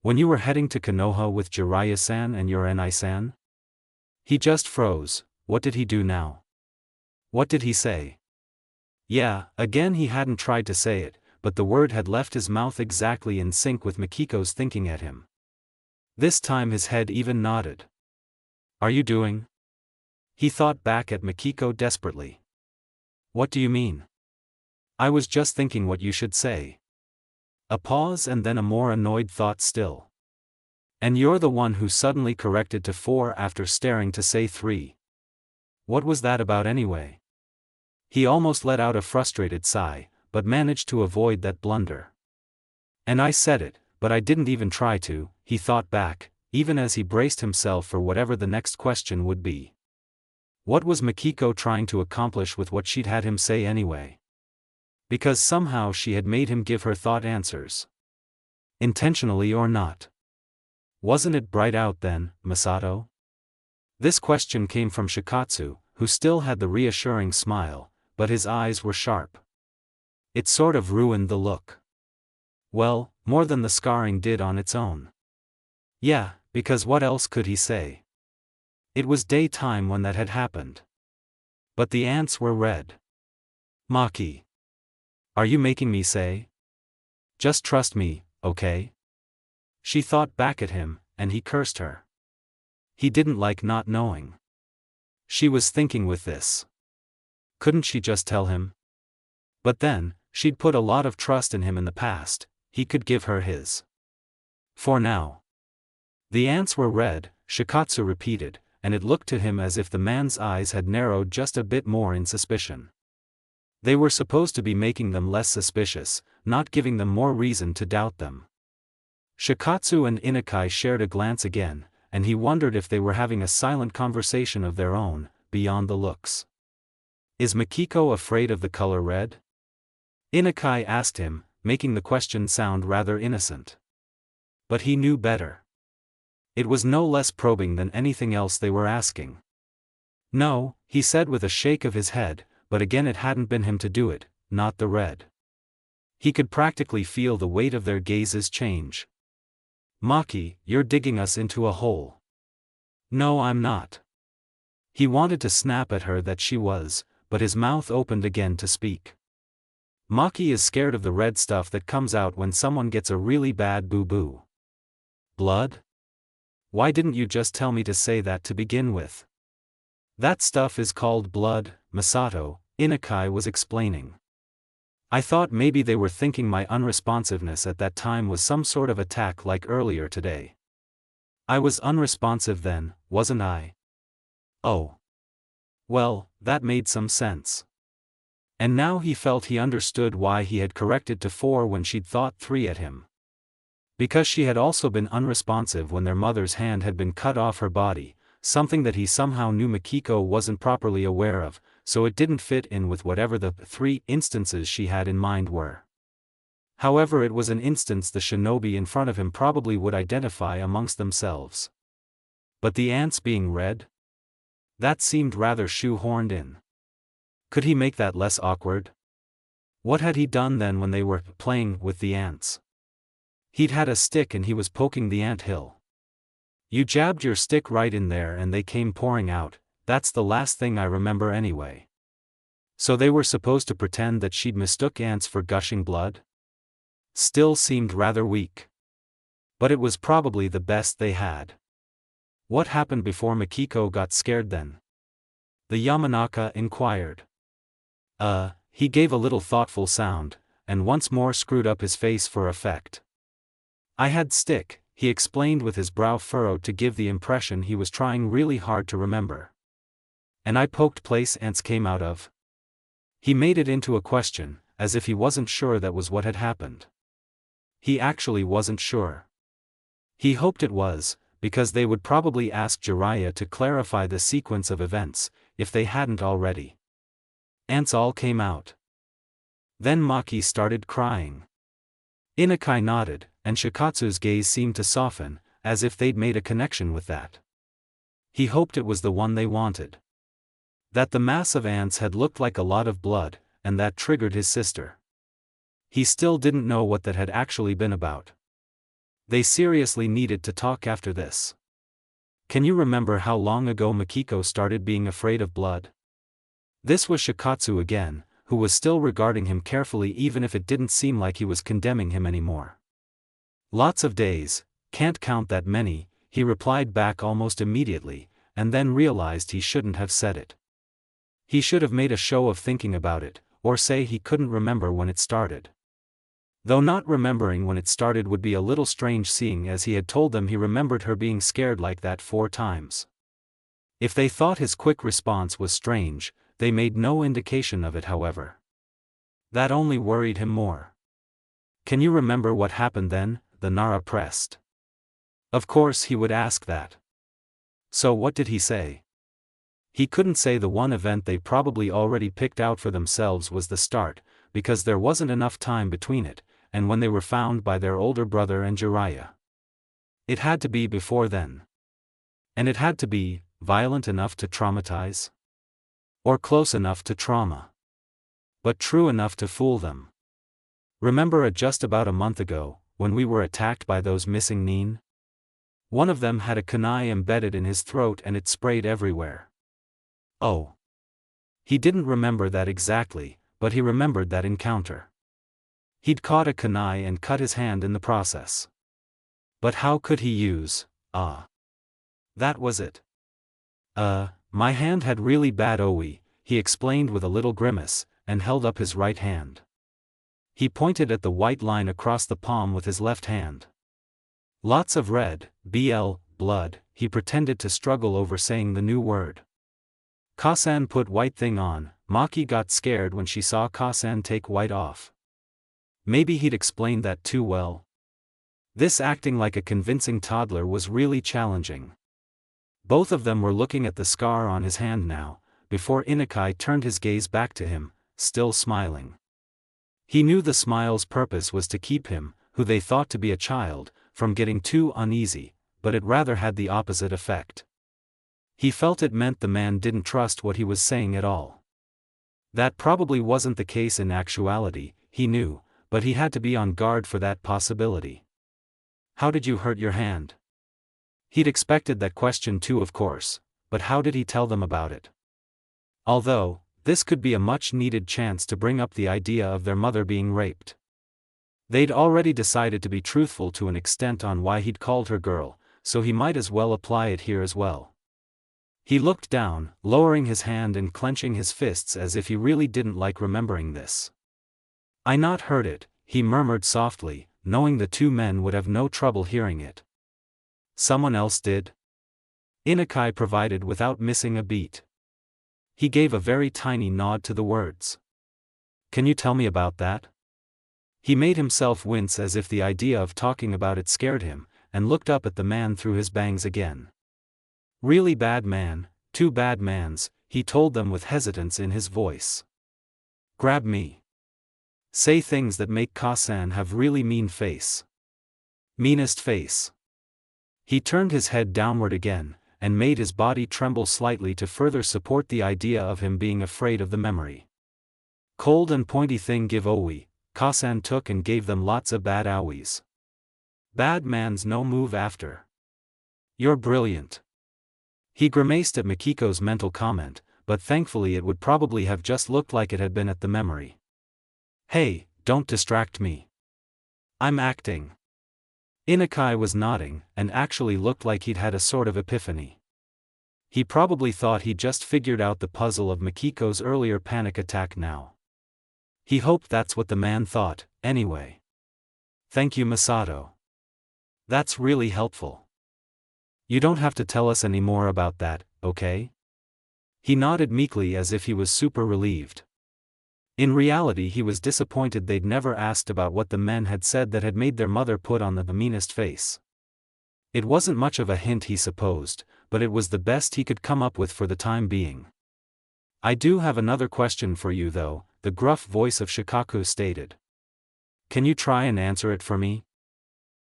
When you were heading to Konoha with Jiraiya-san and Uranai-san? He just froze. What did he do now? What did he say? Yeah, again he hadn't tried to say it, but the word had left his mouth exactly in sync with Makiko's thinking at him. This time his head even nodded. Are you doing? He thought back at Makiko desperately. What do you mean? I was just thinking what you should say. A pause and then a more annoyed thought still. And you're the one who suddenly corrected to 4 after staring to say 3. What was that about anyway? He almost let out a frustrated sigh, but managed to avoid that blunder. And I said it, but I didn't even try to, he thought back, even as he braced himself for whatever the next question would be. What was Makiko trying to accomplish with what she'd had him say anyway? Because somehow she had made him give her thought answers. Intentionally or not. Wasn't it bright out then, Masato? This question came from Shikatsu, who still had the reassuring smile, but his eyes were sharp. It sort of ruined the look. Well, more than the scarring did on its own. Yeah, because what else could he say? It was daytime when that had happened. But the ants were red. Maki. Are you making me say? Just trust me, okay? She thought back at him, and he cursed her. He didn't like not knowing. She was thinking with this. Couldn't she just tell him? But then, she'd put a lot of trust in him in the past, he could give her his. For now. The ants were red, Shikatsu repeated, and it looked to him as if the man's eyes had narrowed just a bit more in suspicion. They were supposed to be making them less suspicious, not giving them more reason to doubt them. Shikatsu and Inukai shared a glance again, and he wondered if they were having a silent conversation of their own, beyond the looks. Is Makiko afraid of the color red? Inukai asked him, making the question sound rather innocent. But he knew better. It was no less probing than anything else they were asking. No, he said with a shake of his head, but again it hadn't been him to do it, not the red. He could practically feel the weight of their gazes change. Maki, you're digging us into a hole. No, I'm not. He wanted to snap at her that she was, but his mouth opened again to speak. Maki is scared of the red stuff that comes out when someone gets a really bad boo-boo. Blood? Why didn't you just tell me to say that to begin with? That stuff is called blood, Masato, Inukai was explaining. I thought maybe they were thinking my unresponsiveness at that time was some sort of attack like earlier today. I was unresponsive then, wasn't I? Oh. Well, that made some sense. And now he felt he understood why he had corrected to 4 when she'd thought 3 at him. Because she had also been unresponsive when their mother's hand had been cut off her body, something that he somehow knew Makiko wasn't properly aware of, so it didn't fit in with whatever the 3 instances she had in mind were. However, it was an instance the shinobi in front of him probably would identify amongst themselves. But the ants being red? That seemed rather shoehorned in. Could he make that less awkward? What had he done then when they were playing with the ants? He'd had a stick and he was poking the ant hill. You jabbed your stick right in there and they came pouring out, that's the last thing I remember anyway. So they were supposed to pretend that she'd mistook ants for gushing blood? Still seemed rather weak. But it was probably the best they had. What happened before Makiko got scared then? The Yamanaka inquired. He gave a little thoughtful sound, and once more screwed up his face for effect. I had stick, he explained with his brow furrowed to give the impression he was trying really hard to remember. And I poked place ants came out of. He made it into a question, as if he wasn't sure that was what had happened. He actually wasn't sure. He hoped it was, because they would probably ask Jiraiya to clarify the sequence of events, if they hadn't already. Ants all came out. Then Maki started crying. Inukai nodded, and Shikatsu's gaze seemed to soften, as if they'd made a connection with that. He hoped it was the one they wanted. That the mass of ants had looked like a lot of blood, and that triggered his sister. He still didn't know what that had actually been about. They seriously needed to talk after this. Can you remember how long ago Makiko started being afraid of blood? This was Shikatsu again, who was still regarding him carefully even if it didn't seem like he was condemning him anymore. Lots of days, can't count that many, he replied back almost immediately, and then realized he shouldn't have said it. He should have made a show of thinking about it, or say he couldn't remember when it started. Though not remembering when it started would be a little strange seeing as he had told them he remembered her being scared like that 4 times. If they thought his quick response was strange, they made no indication of it however. That only worried him more. Can you remember what happened then? The Nara pressed. Of course he would ask that. So what did he say? He couldn't say the one event they probably already picked out for themselves was the start, because there wasn't enough time between it, and when they were found by their older brother and Jiraiya. It had to be before then. And it had to be violent enough to traumatize? Or close enough to trauma. But true enough to fool them. Remember just about a month ago, when we were attacked by those missing nin? One of them had a kunai embedded in his throat and it sprayed everywhere. Oh. He didn't remember that exactly, but he remembered that encounter. He'd caught a kunai and cut his hand in the process. But how could he use, that was it. My hand had really bad OE, he explained with a little grimace, and held up his right hand. He pointed at the white line across the palm with his left hand. Lots of red, blood, he pretended to struggle over saying the new word. Kasan put white thing on, Maki got scared when she saw Kasan take white off. Maybe he'd explained that too well. This acting like a convincing toddler was really challenging. Both of them were looking at the scar on his hand now, before Inukai turned his gaze back to him, still smiling. He knew the smile's purpose was to keep him, who they thought to be a child, from getting too uneasy, but it rather had the opposite effect. He felt it meant the man didn't trust what he was saying at all. That probably wasn't the case in actuality, he knew, but he had to be on guard for that possibility. How did you hurt your hand? He'd expected that question too of course, but how did he tell them about it? Although, this could be a much-needed chance to bring up the idea of their mother being raped. They'd already decided to be truthful to an extent on why he'd called her girl, so he might as well apply it here as well. He looked down, lowering his hand and clenching his fists as if he really didn't like remembering this. I not heard it, he murmured softly, knowing the 2 men would have no trouble hearing it. Someone else did? Inukai provided without missing a beat. He gave a very tiny nod to the words. Can you tell me about that? He made himself wince as if the idea of talking about it scared him, and looked up at the man through his bangs again. Really bad man, 2 bad mans, he told them with hesitance in his voice. Grab me. Say things that make Kasan have really mean face. Meanest face. He turned his head downward again, and made his body tremble slightly to further support the idea of him being afraid of the memory. Cold and pointy thing give owie, Kasan took and gave them lots of bad owies. Bad mans no move after. You're brilliant. He grimaced at Makiko's mental comment, but thankfully it would probably have just looked like it had been at the memory. Hey, don't distract me. I'm acting. Inukai was nodding, and actually looked like he'd had a sort of epiphany. He probably thought he'd just figured out the puzzle of Makiko's earlier panic attack now. He hoped that's what the man thought, anyway. Thank you Masato. That's really helpful. You don't have to tell us any more about that, okay? He nodded meekly as if he was super relieved. In reality he was disappointed they'd never asked about what the men had said that had made their mother put on the meanest face. It wasn't much of a hint he supposed, but it was the best he could come up with for the time being. "I do have another question for you though," the gruff voice of Shikaku stated. "Can you try and answer it for me?"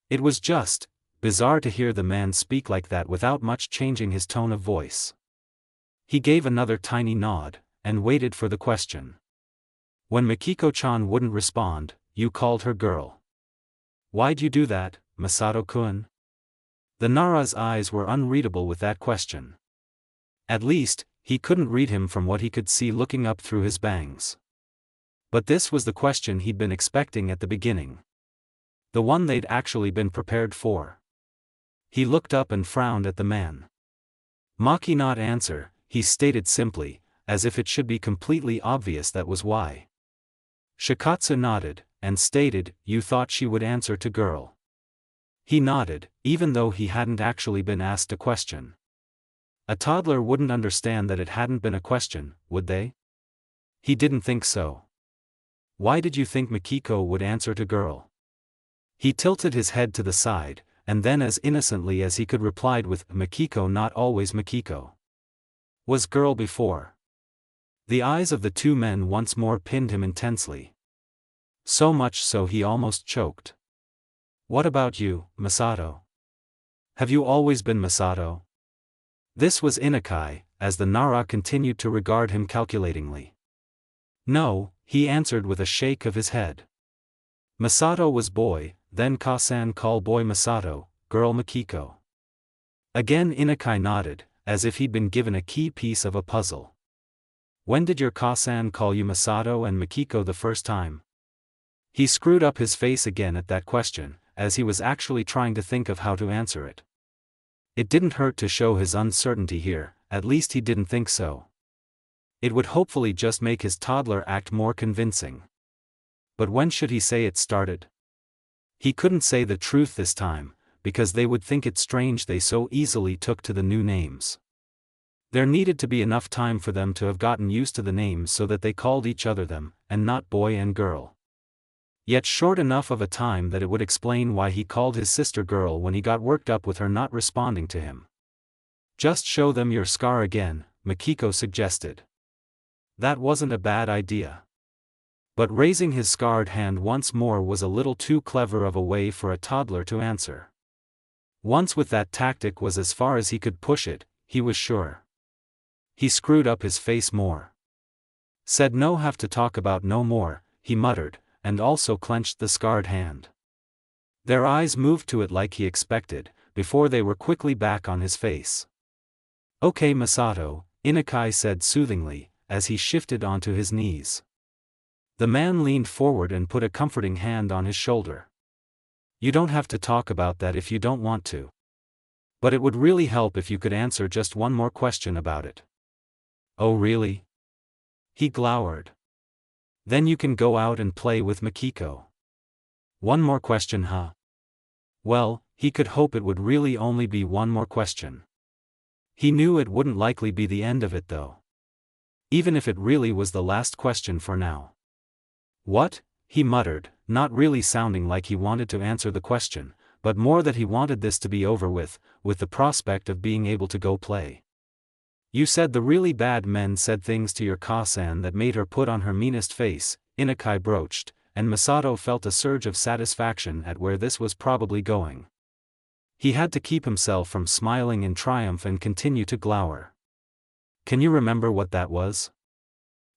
It was just bizarre to hear the man speak like that without much changing his tone of voice. He gave another tiny nod, and waited for the question. "When Mikiko-chan wouldn't respond, you called her girl. Why'd you do that, Masato-kun?" The Nara's eyes were unreadable with that question. At least, he couldn't read him from what he could see looking up through his bangs. But this was the question he'd been expecting at the beginning. The one they'd actually been prepared for. He looked up and frowned at the man. Maki not answer, he stated simply, as if it should be completely obvious that was why. Shikatsu nodded, and stated, "You thought she would answer to girl." He nodded, even though he hadn't actually been asked a question. A toddler wouldn't understand that it hadn't been a question, would they? He didn't think so. "Why did you think Mikiko would answer to girl?" He tilted his head to the side, and then as innocently as he could replied with, "Mikiko not always Mikiko. Was girl before." The eyes of the two men once more pinned him intensely. So much so he almost choked. "What about you, Masato? Have you always been Masato?" This was Inukai, as the Nara continued to regard him calculatingly. "No," he answered with a shake of his head. "Masato was boy, then Ka-san call boy Masato, girl Mikiko." Again Inukai nodded, as if he'd been given a key piece of a puzzle. "When did your Ka-san call you Masato and Mikiko the first time?" He screwed up his face again at that question, as he was actually trying to think of how to answer it. It didn't hurt to show his uncertainty here, at least he didn't think so. It would hopefully just make his toddler act more convincing. But when should he say it started? He couldn't say the truth this time, because they would think it strange they so easily took to the new names. There needed to be enough time for them to have gotten used to the names so that they called each other them, and not boy and girl. Yet short enough of a time that it would explain why he called his sister girl when he got worked up with her not responding to him. "Just show them your scar again," Mikiko suggested. That wasn't a bad idea. But raising his scarred hand once more was a little too clever of a way for a toddler to answer. Once with that tactic was as far as he could push it, he was sure. He screwed up his face more. "Said no have to talk about no more," he muttered, and also clenched the scarred hand. Their eyes moved to it like he expected, before they were quickly back on his face. "Okay Masato," Inukai said soothingly, as he shifted onto his knees. The man leaned forward and put a comforting hand on his shoulder. "You don't have to talk about that if you don't want to. But it would really help if you could answer just one more question about it." "Oh really?" He glowered. "Then you can go out and play with Mikiko." "One more question, huh?" Well, he could hope it would really only be one more question. He knew it wouldn't likely be the end of it though. Even if it really was the last question for now. "What?" he muttered, not really sounding like he wanted to answer the question, but more that he wanted this to be over with the prospect of being able to go play. "You said the really bad men said things to your Ka-san that made her put on her meanest face," Inukai broached, and Masato felt a surge of satisfaction at where this was probably going. He had to keep himself from smiling in triumph and continue to glower. "Can you remember what that was?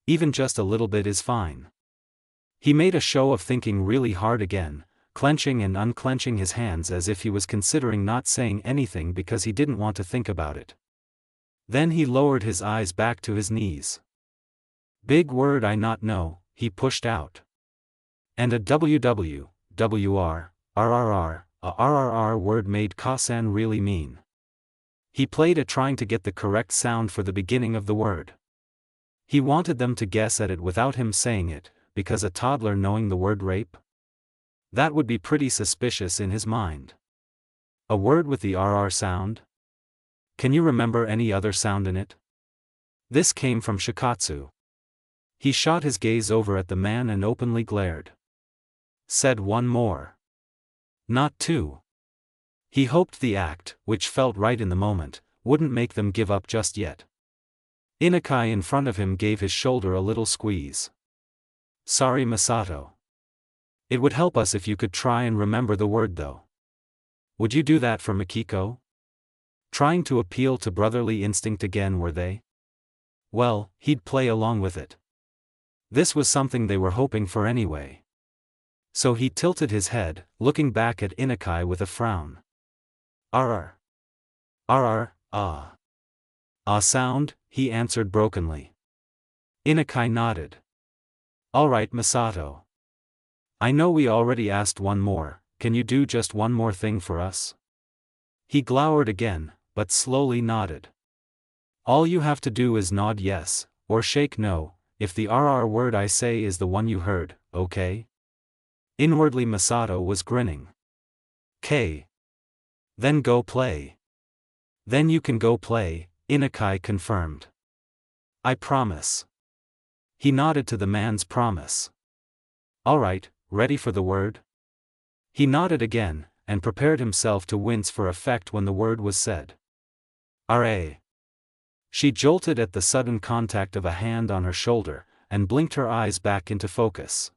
Even just a little bit is fine." He made a show of thinking really hard again, clenching and unclenching his hands as if he was considering not saying anything because he didn't want to think about it. Then he lowered his eyes back to his knees. "Big word I not know," he pushed out. "And a RRR word made Ka-san really mean." He played at trying to get the correct sound for the beginning of the word. He wanted them to guess at it without him saying it, because a toddler knowing the word rape? That would be pretty suspicious in his mind. A word with the RR sound? Can you remember any other sound in it? This came from Shikatsu. He shot his gaze over at the man and openly glared. Said one more. Not two. He hoped the act, which felt right in the moment, wouldn't make them give up just yet. Inukai in front of him gave his shoulder a little squeeze. Sorry Masato. It would help us if you could try and remember the word though. Would you do that for Mikiko? Trying to appeal to brotherly instinct again were they? Well, he'd play along with it. This was something they were hoping for anyway. So he tilted his head, looking back at Inukai with a frown. Ah sound, he answered brokenly. Inukai nodded. Alright Masato. I know we already asked one more, can you do just one more thing for us? He glowered again, but slowly nodded. All you have to do is nod yes, or shake no, if the word I say is the one you heard, okay? Inwardly Masato was grinning. K. Then go play. Then you can go play, Inukai confirmed. I promise. He nodded to the man's promise. Alright, ready for the word? He nodded again, and prepared himself to wince for effect when the word was said. R.A. She jolted at the sudden contact of a hand on her shoulder, and blinked her eyes back into focus.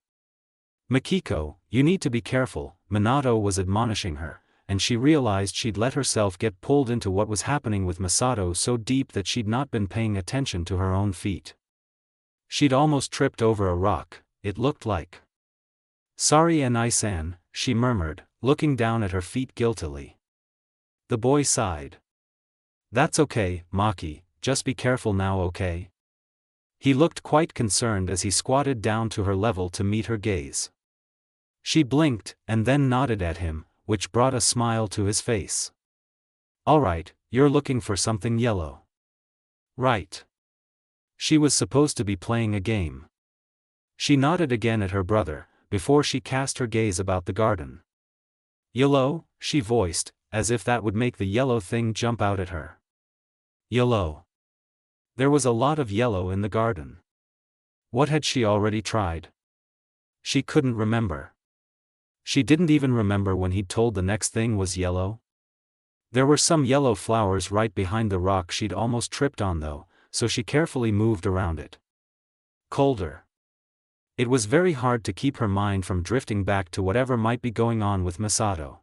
Mikiko, you need to be careful, Minato was admonishing her, and she realized she'd let herself get pulled into what was happening with Masato so deep that she'd not been paying attention to her own feet. She'd almost tripped over a rock, it looked like. Sorry Anai-san, she murmured, looking down at her feet guiltily. The boy sighed. That's okay, Maki, just be careful now okay? He looked quite concerned as he squatted down to her level to meet her gaze. She blinked, and then nodded at him, which brought a smile to his face. Alright, you're looking for something yellow. Right. She was supposed to be playing a game. She nodded again at her brother, before she cast her gaze about the garden. Yellow, she voiced, as if that would make the yellow thing jump out at her. Yellow. There was a lot of yellow in the garden. What had she already tried? She couldn't remember. She didn't even remember when he'd told the next thing was yellow. There were some yellow flowers right behind the rock she'd almost tripped on though, so she carefully moved around it. Colder. It was very hard to keep her mind from drifting back to whatever might be going on with Masato.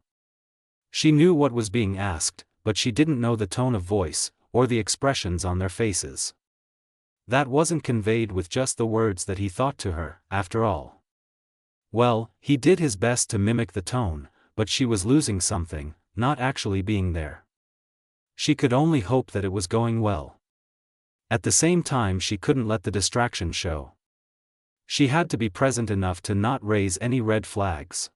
She knew what was being asked, but she didn't know the tone of voice, or the expressions on their faces. That wasn't conveyed with just the words that he thought to her, after all. Well, he did his best to mimic the tone, but she was losing something, not actually being there. She could only hope that it was going well. At the same time she couldn't let the distraction show. She had to be present enough to not raise any red flags.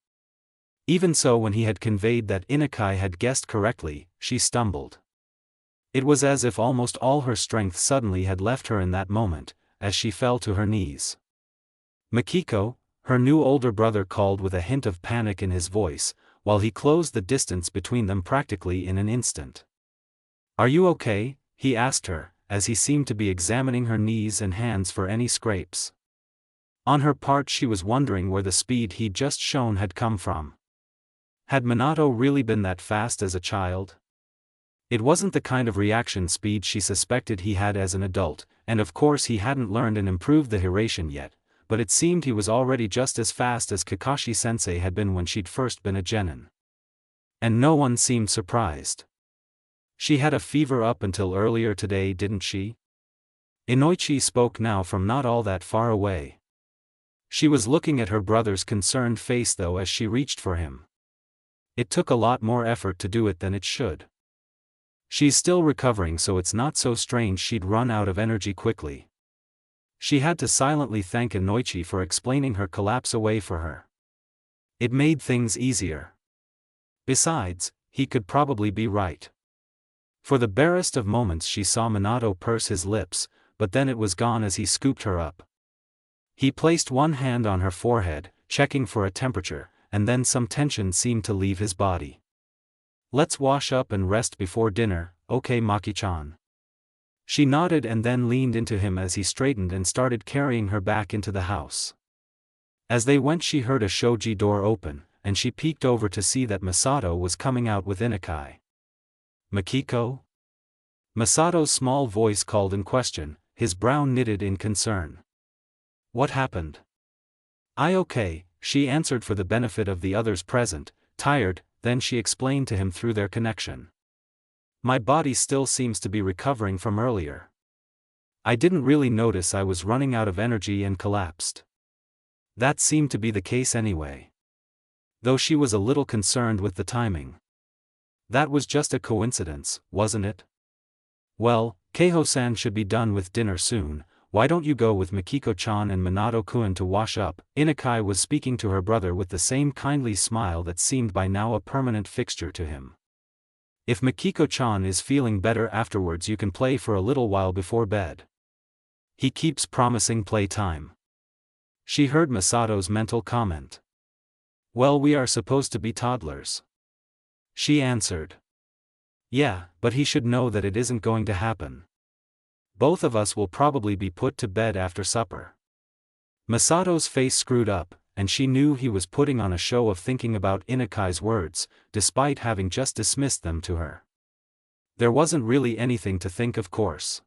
Even so, when he had conveyed that Inukai had guessed correctly, she stumbled. It was as if almost all her strength suddenly had left her in that moment, as she fell to her knees. Mikiko, her new older brother called with a hint of panic in his voice, while he closed the distance between them practically in an instant. Are you okay? He asked her, as he seemed to be examining her knees and hands for any scrapes. On her part she was wondering where the speed he'd just shown had come from. Had Minato really been that fast as a child? It wasn't the kind of reaction speed she suspected he had as an adult, and of course he hadn't learned and improved the Hiraition yet, but it seemed he was already just as fast as Kakashi-sensei had been when she'd first been a genin. And no one seemed surprised. She had a fever up until earlier today, didn't she? Inoichi spoke now from not all that far away. She was looking at her brother's concerned face though as she reached for him. It took a lot more effort to do it than it should. She's still recovering, so it's not so strange she'd run out of energy quickly. She had to silently thank Inoichi for explaining her collapse away for her. It made things easier. Besides, he could probably be right. For the barest of moments she saw Minato purse his lips, but then it was gone as he scooped her up. He placed one hand on her forehead, checking for a temperature, and then some tension seemed to leave his body. Let's wash up and rest before dinner, okay Maki-chan? She nodded and then leaned into him as he straightened and started carrying her back into the house. As they went, she heard a shoji door open, and she peeked over to see that Masato was coming out with Inukai. "Makiko?" Masato's small voice called in question, his brow knitted in concern. "What happened?" "I okay," she answered for the benefit of the others present, tired. Then she explained to him through their connection. "My body still seems to be recovering from earlier. I didn't really notice I was running out of energy and collapsed." That seemed to be the case anyway. Though she was a little concerned with the timing. That was just a coincidence, wasn't it? "Well, Keiho-san should be done with dinner soon. Why don't you go with Makiko-chan and Minato-kun to wash up?" Inukai was speaking to her brother with the same kindly smile that seemed by now a permanent fixture to him. "If Makiko-chan is feeling better afterwards, you can play for a little while before bed. He keeps promising playtime." She heard Masato's mental comment. "Well, we are supposed to be toddlers," she answered. "Yeah, but he should know that it isn't going to happen. Both of us will probably be put to bed after supper." Masato's face screwed up, and she knew he was putting on a show of thinking about Inukai's words, despite having just dismissed them to her. There wasn't really anything to think, of course.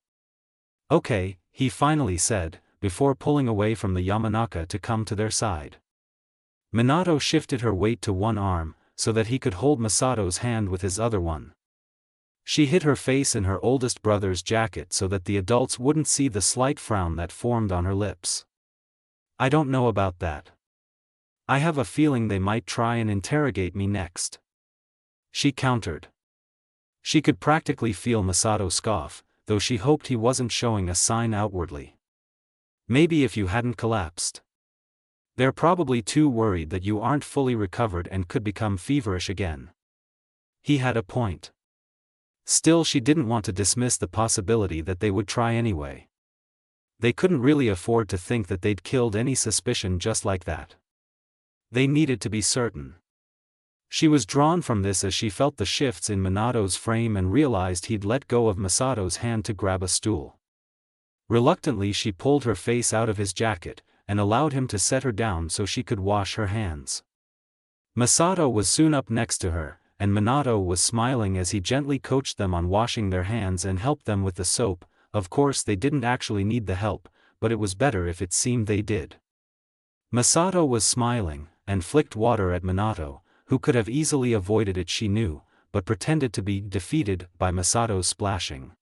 "Okay," he finally said, before pulling away from the Yamanaka to come to their side. Minato shifted her weight to one arm, so that he could hold Masato's hand with his other one. She hid her face in her oldest brother's jacket so that the adults wouldn't see the slight frown that formed on her lips. "I don't know about that. I have a feeling they might try and interrogate me next," she countered. She could practically feel Masato scoff, though she hoped he wasn't showing a sign outwardly. "Maybe if you hadn't collapsed. They're probably too worried that you aren't fully recovered and could become feverish again." He had a point. Still, she didn't want to dismiss the possibility that they would try anyway. They couldn't really afford to think that they'd killed any suspicion just like that. They needed to be certain. She was drawn from this as she felt the shifts in Minato's frame and realized he'd let go of Masato's hand to grab a stool. Reluctantly, she pulled her face out of his jacket, and allowed him to set her down so she could wash her hands. Masato was soon up next to her, and Minato was smiling as he gently coached them on washing their hands and helped them with the soap. Of course they didn't actually need the help, but it was better if it seemed they did. Masato was smiling, and flicked water at Minato, who could have easily avoided it, she knew, but pretended to be defeated by Masato's splashing.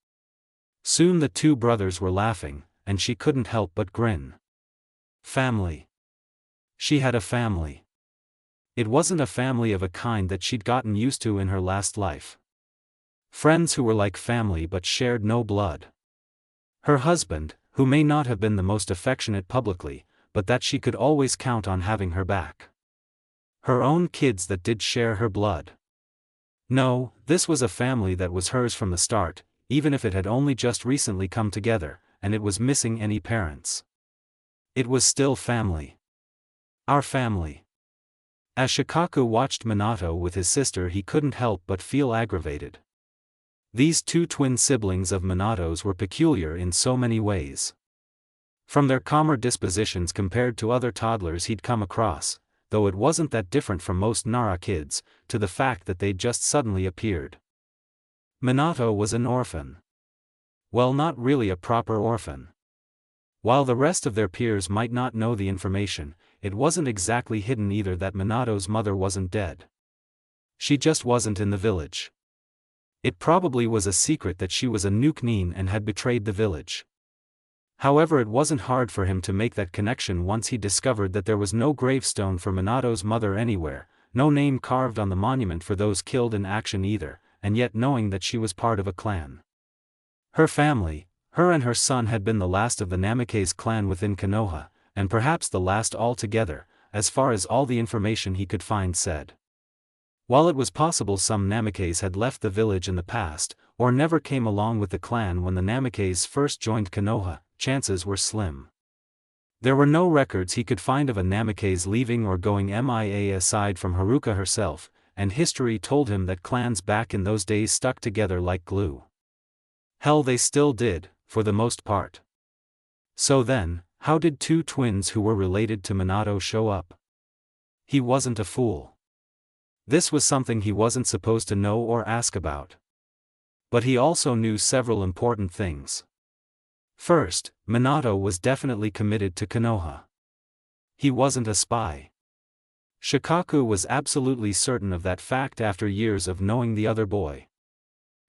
Soon the two brothers were laughing, and she couldn't help but grin. Family. She had a family. It wasn't a family of a kind that she'd gotten used to in her last life. Friends who were like family but shared no blood. Her husband, who may not have been the most affectionate publicly, but that she could always count on having her back. Her own kids that did share her blood. No, this was a family that was hers from the start, even if it had only just recently come together, and it was missing any parents. It was still family. Our family. As Shikaku watched Minato with his sister, he couldn't help but feel aggravated. These two twin siblings of Minato's were peculiar in so many ways. From their calmer dispositions compared to other toddlers he'd come across, though it wasn't that different from most Nara kids, to the fact that they'd just suddenly appeared. Minato was an orphan. Well, not really a proper orphan. While the rest of their peers might not know the information, it wasn't exactly hidden either that Minato's mother wasn't dead. She just wasn't in the village. It probably was a secret that she was a Nukenin and had betrayed the village. However, it wasn't hard for him to make that connection once he discovered that there was no gravestone for Minato's mother anywhere, no name carved on the monument for those killed in action either, and yet knowing that she was part of a clan. Her family, her and her son, had been the last of the Namikaze clan within Konoha, and perhaps the last altogether, as far as all the information he could find said. While it was possible some Namikaze had left the village in the past, or never came along with the clan when the Namikaze first joined Konoha, chances were slim. There were no records he could find of a Namikaze leaving or going MIA aside from Haruka herself, and history told him that clans back in those days stuck together like glue. Hell, they still did, for the most part. So then, how did two twins who were related to Minato show up? He wasn't a fool. This was something he wasn't supposed to know or ask about. But he also knew several important things. First, Minato was definitely committed to Konoha. He wasn't a spy. Shikaku was absolutely certain of that fact after years of knowing the other boy.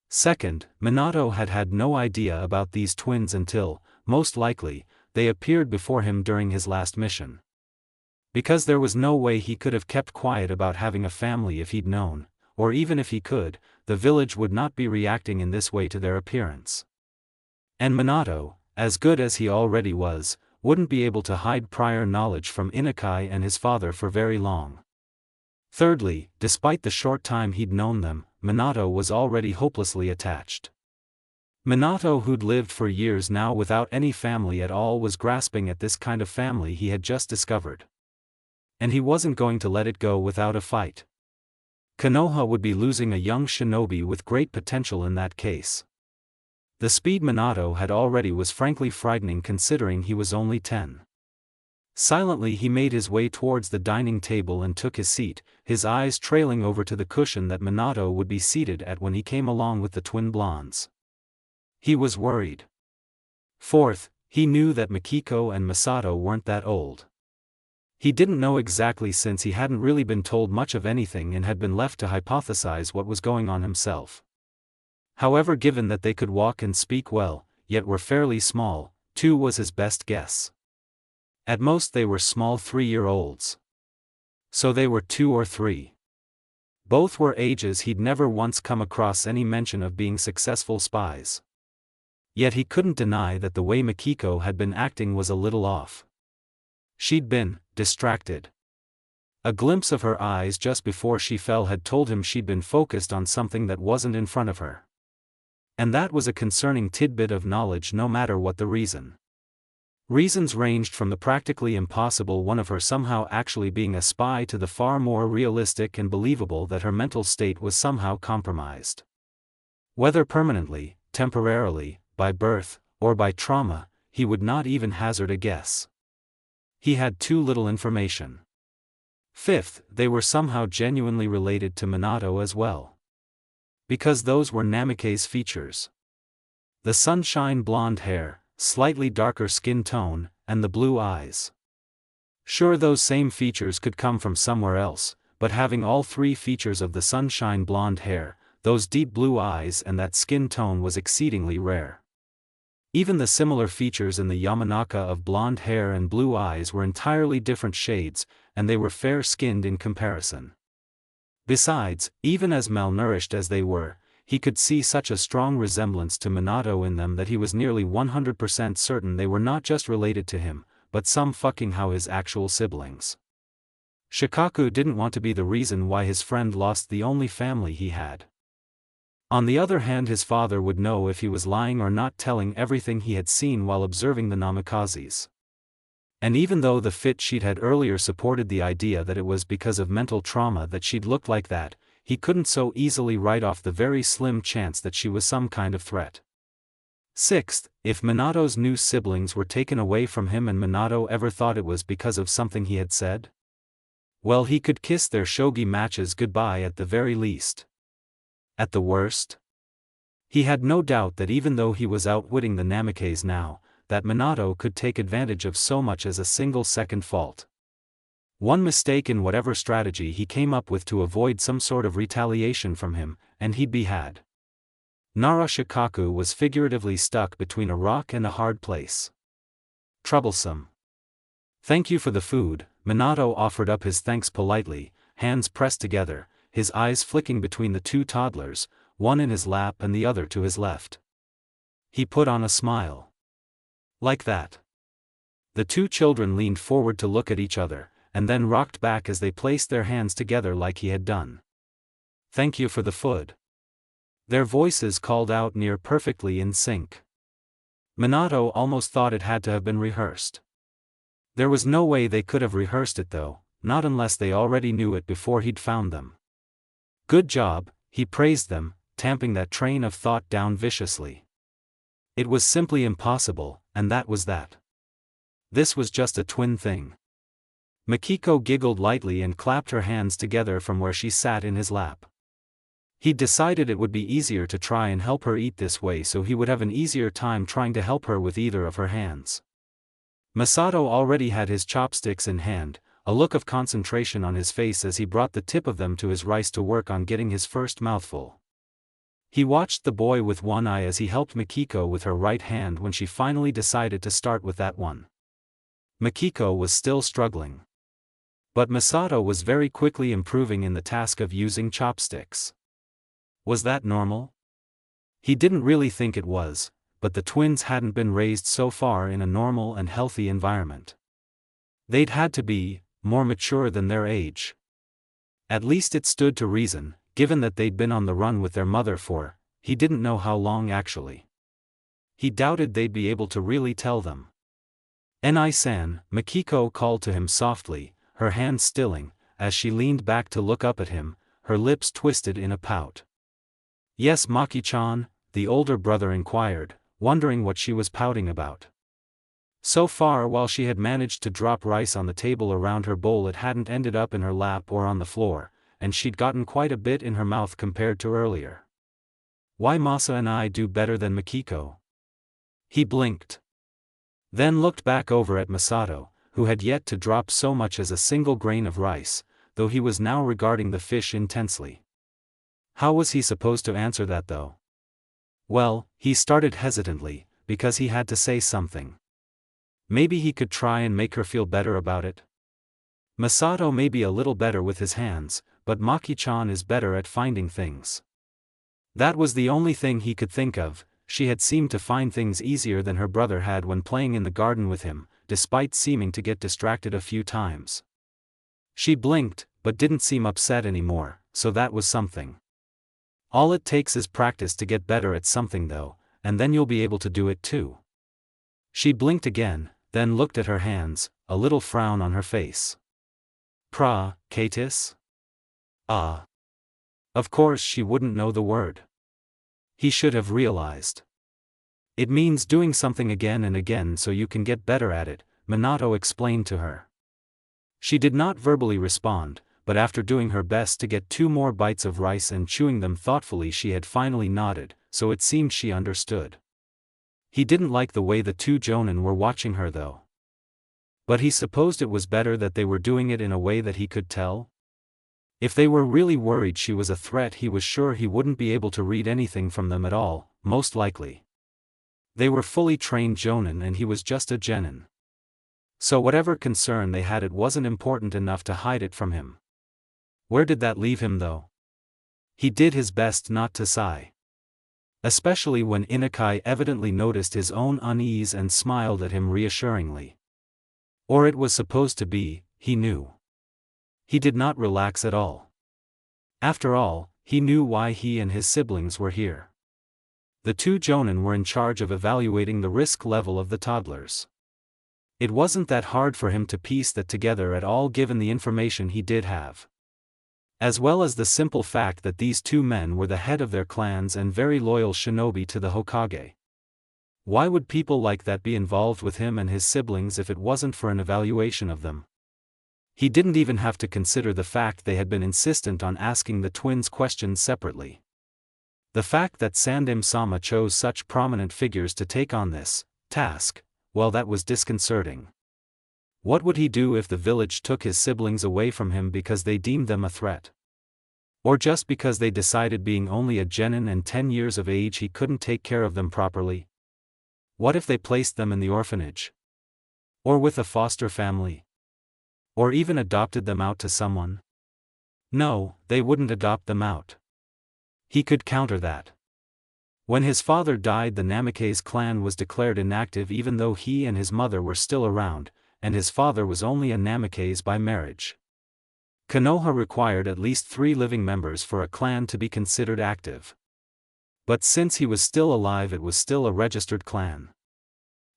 Second, Minato had had no idea about these twins until, most likely, they appeared before him during his last mission. Because there was no way he could have kept quiet about having a family if he'd known, or even if he could, the village would not be reacting in this way to their appearance. And Minato, as good as he already was, wouldn't be able to hide prior knowledge from Inukai and his father for very long. Thirdly, despite the short time he'd known them, Minato was already hopelessly attached. Minato, who'd lived for years now without any family at all, was grasping at this kind of family he had just discovered. And he wasn't going to let it go without a fight. Konoha would be losing a young shinobi with great potential in that case. The speed Minato had already was frankly frightening considering he was only 10. Silently he made his way towards the dining table and took his seat, his eyes trailing over to the cushion that Minato would be seated at when he came along with the twin blondes. He was worried. Fourth, he knew that Mikiko and Masato weren't that old. He didn't know exactly since he hadn't really been told much of anything and had been left to hypothesize what was going on himself. However, given that they could walk and speak well, yet were fairly small, 2 was his best guess. At most they were small 3-year-olds. So they were 2 or 3. Both were ages he'd never once come across any mention of being successful spies. Yet he couldn't deny that the way Mikiko had been acting was a little off. She'd been distracted. A glimpse of her eyes just before she fell had told him she'd been focused on something that wasn't in front of her. And that was a concerning tidbit of knowledge no matter what the reason. Reasons ranged from the practically impossible one of her somehow actually being a spy to the far more realistic and believable that her mental state was somehow compromised. Whether permanently, temporarily, by birth, or by trauma, he would not even hazard a guess. He had too little information. Fifth, they were somehow genuinely related to Minato as well. Because those were Namikaze's features. The sunshine blonde hair, slightly darker skin tone, and the blue eyes. Sure, those same features could come from somewhere else, but having all 3 features of the sunshine blonde hair, those deep blue eyes and that skin tone was exceedingly rare. Even the similar features in the Yamanaka of blonde hair and blue eyes were entirely different shades, and they were fair-skinned in comparison. Besides, even as malnourished as they were, he could see such a strong resemblance to Minato in them that he was nearly 100% certain they were not just related to him, but some fucking how his actual siblings. Shikaku didn't want to be the reason why his friend lost the only family he had. On the other hand, his father would know if he was lying or not telling everything he had seen while observing the Namikazes. And even though the fit sheet had earlier supported the idea that it was because of mental trauma that she'd looked like that, he couldn't so easily write off the very slim chance that she was some kind of threat. Sixth, if Minato's new siblings were taken away from him and Minato ever thought it was because of something he had said, well, he could kiss their shogi matches goodbye at the very least. At the worst, he had no doubt that even though he was outwitting the Namikaze now, that Minato could take advantage of so much as a single second fault. One mistake in whatever strategy he came up with to avoid some sort of retaliation from him, and he'd be had. Nara Shikaku was figuratively stuck between a rock and a hard place. Troublesome. Thank you for the food. Minato offered up his thanks politely, hands pressed together, his eyes flicking between the 2 toddlers, one in his lap and the other to his left. He put on a smile. Like that. The 2 children leaned forward to look at each other, and then rocked back as they placed their hands together like he had done. Thank you for the food. Their voices called out near perfectly in sync. Minato almost thought it had to have been rehearsed. There was no way they could have rehearsed it though, not unless they already knew it before he'd found them. Good job, he praised them, tamping that train of thought down viciously. It was simply impossible, and that was that. This was just a twin thing. Makiko giggled lightly and clapped her hands together from where she sat in his lap. He'd decided it would be easier to try and help her eat this way, so he would have an easier time trying to help her with either of her hands. Masato already had his chopsticks in hand, a look of concentration on his face as he brought the tip of them to his rice to work on getting his first mouthful. He watched the boy with one eye as he helped Makiko with her right hand when she finally decided to start with that one. Makiko was still struggling. But Masato was very quickly improving in the task of using chopsticks. Was that normal? He didn't really think it was, but the twins hadn't been raised so far in a normal and healthy environment. They'd had to be more mature than their age. At least it stood to reason, given that they'd been on the run with their mother for, he didn't know how long actually. He doubted they'd be able to really tell them. "Enai-san," Makiko called to him softly, her hand stilling, as she leaned back to look up at him, her lips twisted in a pout. "Yes, Maki-chan," the older brother inquired, wondering what she was pouting about. So far, while she had managed to drop rice on the table around her bowl, it hadn't ended up in her lap or on the floor, and she'd gotten quite a bit in her mouth compared to earlier. "Why Masa and I do better than Makiko?" He blinked. Then looked back over at Masato, who had yet to drop so much as a single grain of rice, though he was now regarding the fish intensely. How was he supposed to answer that though? Well, he started hesitantly, because he had to say something. Maybe he could try and make her feel better about it. Masato may be a little better with his hands, but Maki-chan is better at finding things. That was the only thing he could think of. She had seemed to find things easier than her brother had when playing in the garden with him, despite seeming to get distracted a few times. She blinked, but didn't seem upset anymore, so that was something. All it takes is practice to get better at something though, and then you'll be able to do it too. She blinked again, then looked at her hands, a little frown on her face. Katis? Ah. Of course she wouldn't know the word. He should have realized. It means doing something again and again so you can get better at it, Minato explained to her. She did not verbally respond, but after doing her best to get 2 more bites of rice and chewing them thoughtfully, she had finally nodded, so it seemed she understood. He didn't like the way the 2 jonin were watching her though. But he supposed it was better that they were doing it in a way that he could tell. If they were really worried she was a threat, he was sure he wouldn't be able to read anything from them at all, most likely. They were fully trained jonin and he was just a genin. So whatever concern they had, it wasn't important enough to hide it from him. Where did that leave him though? He did his best not to sigh. Especially when Inukai evidently noticed his own unease and smiled at him reassuringly. Or it was supposed to be, he knew. He did not relax at all. After all, he knew why he and his siblings were here. The 2 jonin were in charge of evaluating the risk level of the toddlers. It wasn't that hard for him to piece that together at all, given the information he did have. As well as the simple fact that these 2 men were the head of their clans and very loyal shinobi to the Hokage. Why would people like that be involved with him and his siblings if it wasn't for an evaluation of them? He didn't even have to consider the fact they had been insistent on asking the twins questions separately. The fact that Sandem-sama chose such prominent figures to take on this task, well, that was disconcerting. What would he do if the village took his siblings away from him because they deemed them a threat? Or just because they decided, being only a genin and 10 years of age, he couldn't take care of them properly? What if they placed them in the orphanage? Or with a foster family? Or even adopted them out to someone? No, they wouldn't adopt them out. He could counter that. When his father died, the Namikaze clan was declared inactive even though he and his mother were still around, and his father was only a Namikaze by marriage. Konoha required at least 3 living members for a clan to be considered active. But since he was still alive, it was still a registered clan.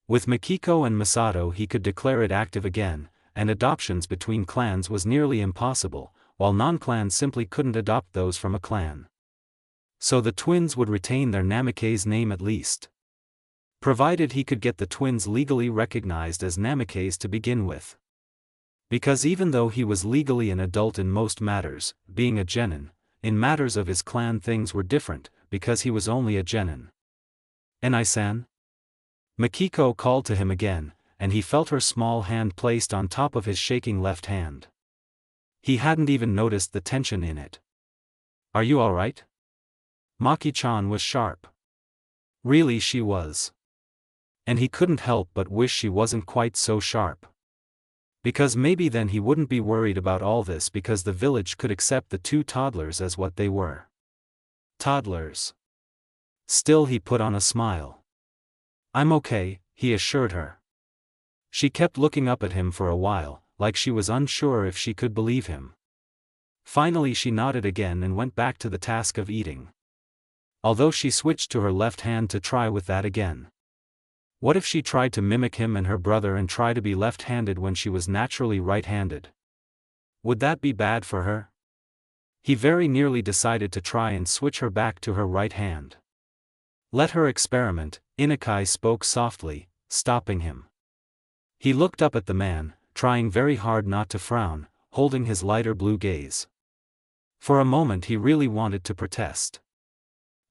With Makiko and Masato, he could declare it active again, and adoptions between clans was nearly impossible, while non-clans simply couldn't adopt those from a clan. So the twins would retain their Namikaze name at least. Provided he could get the twins legally recognized as namikes to begin with. Because even though he was legally an adult in most matters, being a genin, in matters of his clan things were different, because he was only a genin. "Enai-san?" Makiko called to him again, and he felt her small hand placed on top of his shaking left hand. He hadn't even noticed the tension in it. "Are you alright?" Maki-chan was sharp. Really, she was. And he couldn't help but wish she wasn't quite so sharp. Because maybe then he wouldn't be worried about all this, because the village could accept the two toddlers as what they were. Toddlers. Still, he put on a smile. "I'm okay," he assured her. She kept looking up at him for a while, like she was unsure if she could believe him. Finally she nodded again and went back to the task of eating. Although she switched to her left hand to try with that again. What if she tried to mimic him and her brother and try to be left-handed when she was naturally right-handed? Would that be bad for her? He very nearly decided to try and switch her back to her right hand. "Let her experiment," Inukai spoke softly, stopping him. He looked up at the man, trying very hard not to frown, holding his lighter blue gaze. For a moment he really wanted to protest.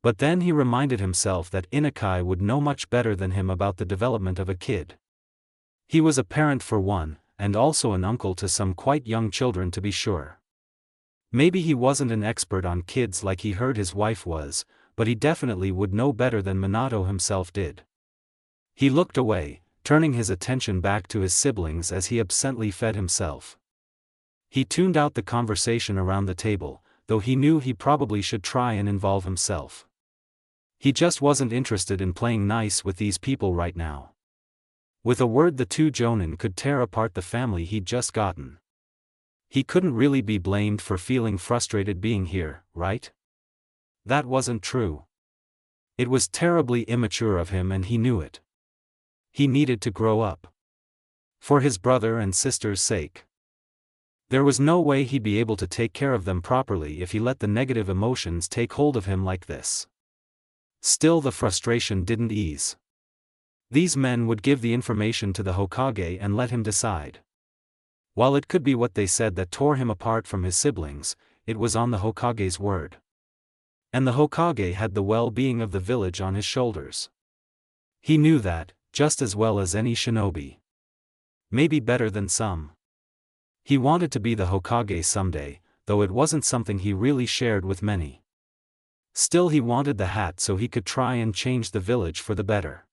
But then he reminded himself that Inukai would know much better than him about the development of a kid. He was a parent for one, and also an uncle to some quite young children to be sure. Maybe he wasn't an expert on kids like he heard his wife was, but he definitely would know better than Minato himself did. He looked away, turning his attention back to his siblings as he absently fed himself. He tuned out the conversation around the table, though he knew he probably should try and involve himself. He just wasn't interested in playing nice with these people right now. With a word, the two jonin could tear apart the family he'd just gotten. He couldn't really be blamed for feeling frustrated being here, right? That wasn't true. It was terribly immature of him and he knew it. He needed to grow up. For his brother and sister's sake. There was no way he'd be able to take care of them properly if he let the negative emotions take hold of him like this. Still, the frustration didn't ease. These men would give the information to the Hokage and let him decide. While it could be what they said that tore him apart from his siblings, it was on the Hokage's word. And the Hokage had the well-being of the village on his shoulders. He knew that, just as well as any shinobi. Maybe better than some. He wanted to be the Hokage someday, though it wasn't something he really shared with many. Still, he wanted the hat so he could try and change the village for the better.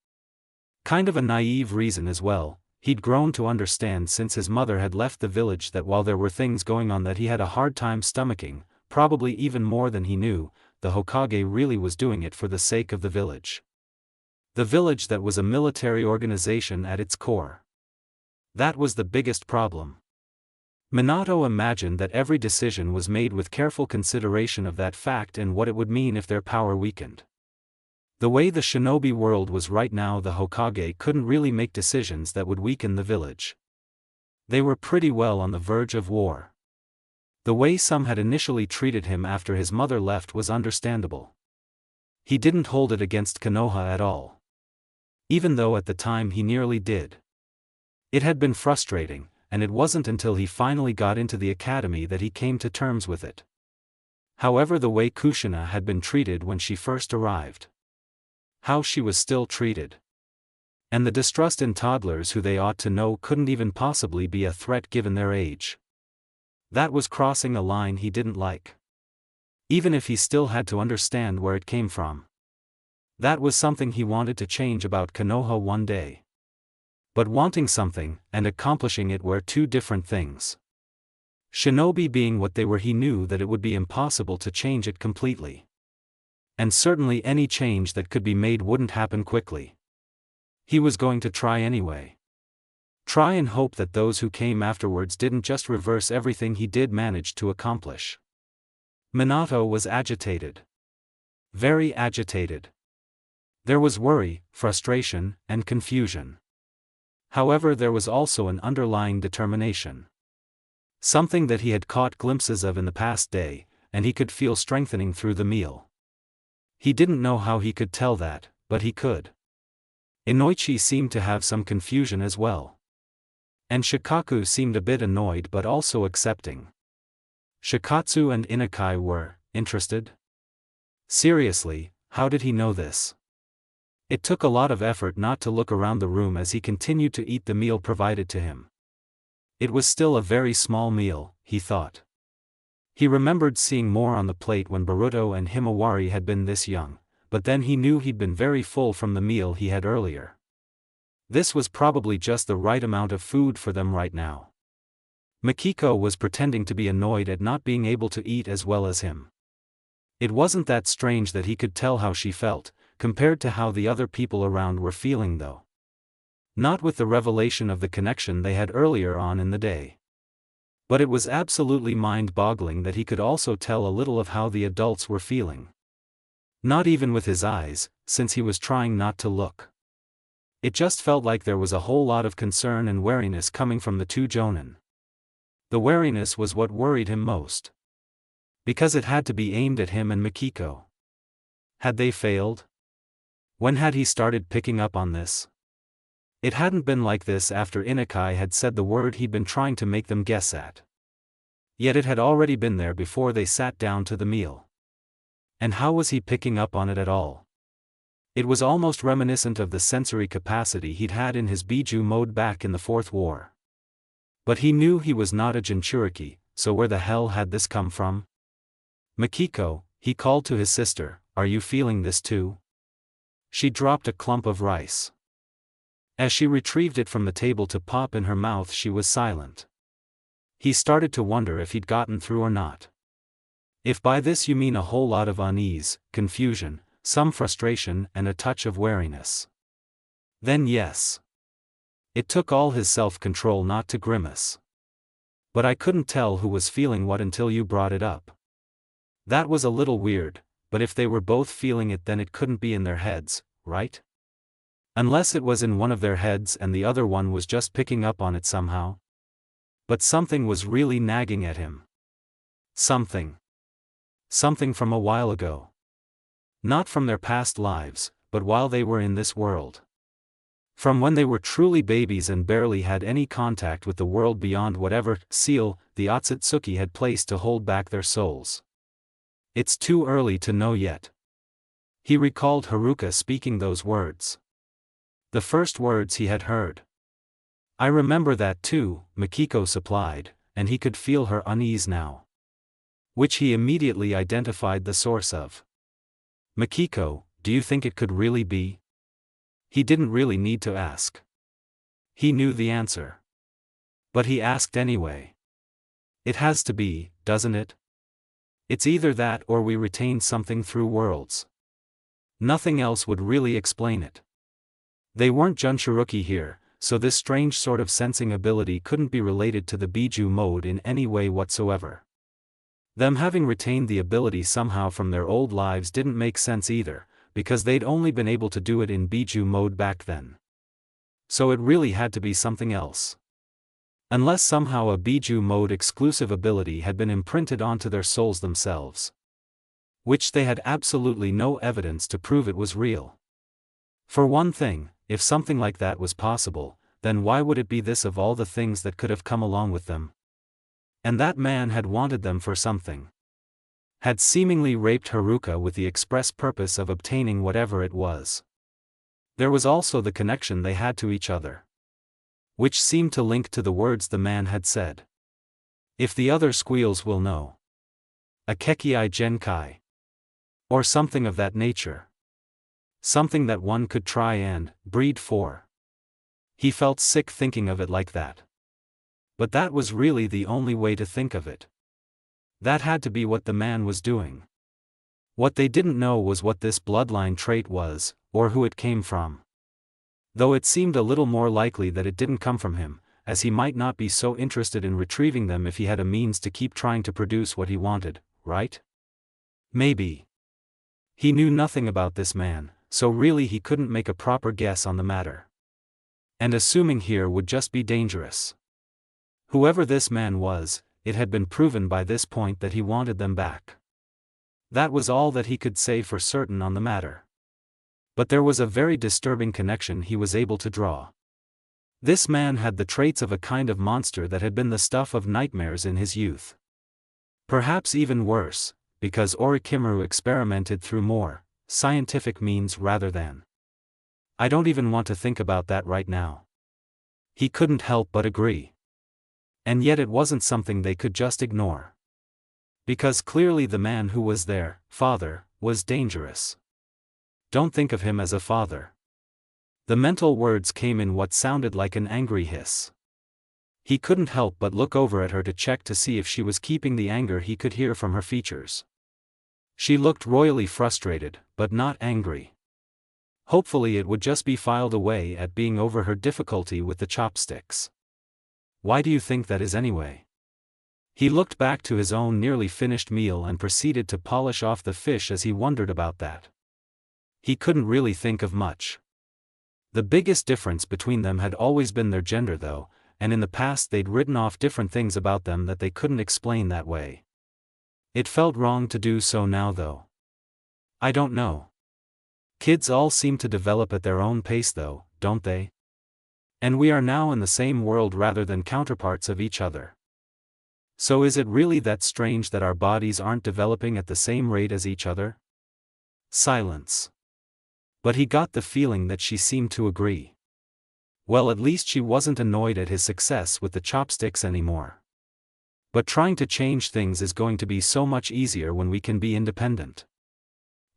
Kind of a naive reason as well. He'd grown to understand since his mother had left the village that while there were things going on that he had a hard time stomaching, probably even more than he knew, the Hokage really was doing it for the sake of the village. The village that was a military organization at its core. That was the biggest problem. Minato imagined that every decision was made with careful consideration of that fact and what it would mean if their power weakened. The way the shinobi world was right now, the Hokage couldn't really make decisions that would weaken the village. They were pretty well on the verge of war. The way some had initially treated him after his mother left was understandable. He didn't hold it against Konoha at all. Even though at the time he nearly did. It had been frustrating, and it wasn't until he finally got into the academy that he came to terms with it. However, the way Kushina had been treated when she first arrived. How she was still treated. And the distrust in toddlers who they ought to know couldn't even possibly be a threat given their age. That was crossing a line he didn't like. Even if he still had to understand where it came from. That was something he wanted to change about Konoha one day. But wanting something, and accomplishing it were two different things. Shinobi being what they were, he knew that it would be impossible to change it completely. And certainly any change that could be made wouldn't happen quickly. He was going to try anyway. Try and hope that those who came afterwards didn't just reverse everything he did manage to accomplish. Minato was agitated. Very agitated. There was worry, frustration, and confusion. However, there was also an underlying determination. Something that he had caught glimpses of in the past day, and he could feel strengthening through the meal. He didn't know how he could tell that, but he could. Inoichi seemed to have some confusion as well. And Shikaku seemed a bit annoyed but also accepting. Shikatsu and Inukai were interested? Seriously, how did he know this? It took a lot of effort not to look around the room as he continued to eat the meal provided to him. It was still a very small meal, he thought. He remembered seeing more on the plate when Boruto and Himawari had been this young, but then he knew he'd been very full from the meal he had earlier. This was probably just the right amount of food for them right now. Mikiko was pretending to be annoyed at not being able to eat as well as him. It wasn't that strange that he could tell how she felt, compared to how the other people around were feeling though. Not with the revelation of the connection they had earlier on in the day. But it was absolutely mind-boggling that he could also tell a little of how the adults were feeling. Not even with his eyes, since he was trying not to look. It just felt like there was a whole lot of concern and wariness coming from the two jonin. The wariness was what worried him most. Because it had to be aimed at him and Mikiko. Had they failed? When had he started picking up on this? It hadn't been like this after Inukai had said the word he'd been trying to make them guess at. Yet it had already been there before they sat down to the meal. And how was he picking up on it at all? It was almost reminiscent of the sensory capacity he'd had in his Biju mode back in the Fourth War. But he knew he was not a Jinchuriki, so where the hell had this come from? Mikiko, he called to his sister, are you feeling this too? She dropped a clump of rice. As she retrieved it from the table to pop in her mouth, she was silent. He started to wonder if he'd gotten through or not. If by this you mean a whole lot of unease, confusion, some frustration and a touch of wariness. Then yes. It took all his self-control not to grimace. But I couldn't tell who was feeling what until you brought it up. That was a little weird, but if they were both feeling it then it couldn't be in their heads, right? Unless it was in one of their heads and the other one was just picking up on it somehow. But something was really nagging at him. Something. Something from a while ago. Not from their past lives, but while they were in this world. From when they were truly babies and barely had any contact with the world beyond whatever seal the Otsutsuki had placed to hold back their souls. It's too early to know yet. He recalled Haruka speaking those words. The first words he had heard. I remember that too, Mikiko supplied, and he could feel her unease now. Which he immediately identified the source of. Mikiko, do you think it could really be? He didn't really need to ask. He knew the answer. But he asked anyway. It has to be, doesn't it? It's either that or we retain something through worlds. Nothing else would really explain it. They weren't Jinchuriki here, so this strange sort of sensing ability couldn't be related to the Biju mode in any way whatsoever. Them having retained the ability somehow from their old lives didn't make sense either, because they'd only been able to do it in Biju mode back then. So it really had to be something else. Unless somehow a Biju mode exclusive ability had been imprinted onto their souls themselves. Which they had absolutely no evidence to prove it was real. For one thing, if something like that was possible, then why would it be this of all the things that could have come along with them? And that man had wanted them for something. Had seemingly raped Haruka with the express purpose of obtaining whatever it was. There was also the connection they had to each other. Which seemed to link to the words the man had said. If the other squeals will know. Akekiai Genkai. Or something of that nature. Something that one could try and breed for. He felt sick thinking of it like that. But that was really the only way to think of it. That had to be what the man was doing. What they didn't know was what this bloodline trait was, or who it came from. Though it seemed a little more likely that it didn't come from him, as he might not be so interested in retrieving them if he had a means to keep trying to produce what he wanted, right? Maybe. He knew nothing about this man, so really he couldn't make a proper guess on the matter. And assuming here would just be dangerous. Whoever this man was, it had been proven by this point that he wanted them back. That was all that he could say for certain on the matter. But there was a very disturbing connection he was able to draw. This man had the traits of a kind of monster that had been the stuff of nightmares in his youth. Perhaps even worse, because Orochimaru experimented through more scientific means rather than. I don't even want to think about that right now. He couldn't help but agree. And yet it wasn't something they could just ignore. Because clearly the man who was their father was dangerous. Don't think of him as a father. The mental words came in what sounded like an angry hiss. He couldn't help but look over at her to check to see if she was keeping the anger he could hear from her features. She looked royally frustrated, but not angry. Hopefully it would just be filed away at being over her difficulty with the chopsticks. Why do you think that is anyway? He looked back to his own nearly finished meal and proceeded to polish off the fish as he wondered about that. He couldn't really think of much. The biggest difference between them had always been their gender though, and in the past they'd written off different things about them that they couldn't explain that way. It felt wrong to do so now though. I don't know. Kids all seem to develop at their own pace though, don't they? And we are now in the same world rather than counterparts of each other. So is it really that strange that our bodies aren't developing at the same rate as each other? Silence. But he got the feeling that she seemed to agree. Well, at least she wasn't annoyed at his success with the chopsticks anymore. But trying to change things is going to be so much easier when we can be independent.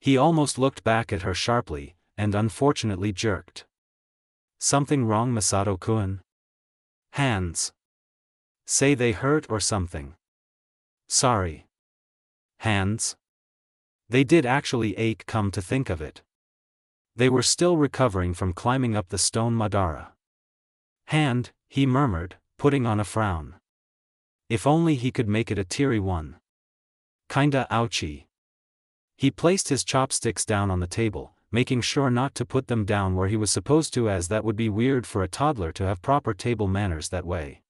He almost looked back at her sharply, and unfortunately jerked. Something wrong, Masato-kun? Hands. Say they hurt or something. Sorry. Hands? They did actually ache, come to think of it. They were still recovering from climbing up the stone Madara. Hand, he murmured, putting on a frown. If only he could make it a teary one. Kinda ouchy. He placed his chopsticks down on the table, making sure not to put them down where he was supposed to, as that would be weird for a toddler to have proper table manners that way.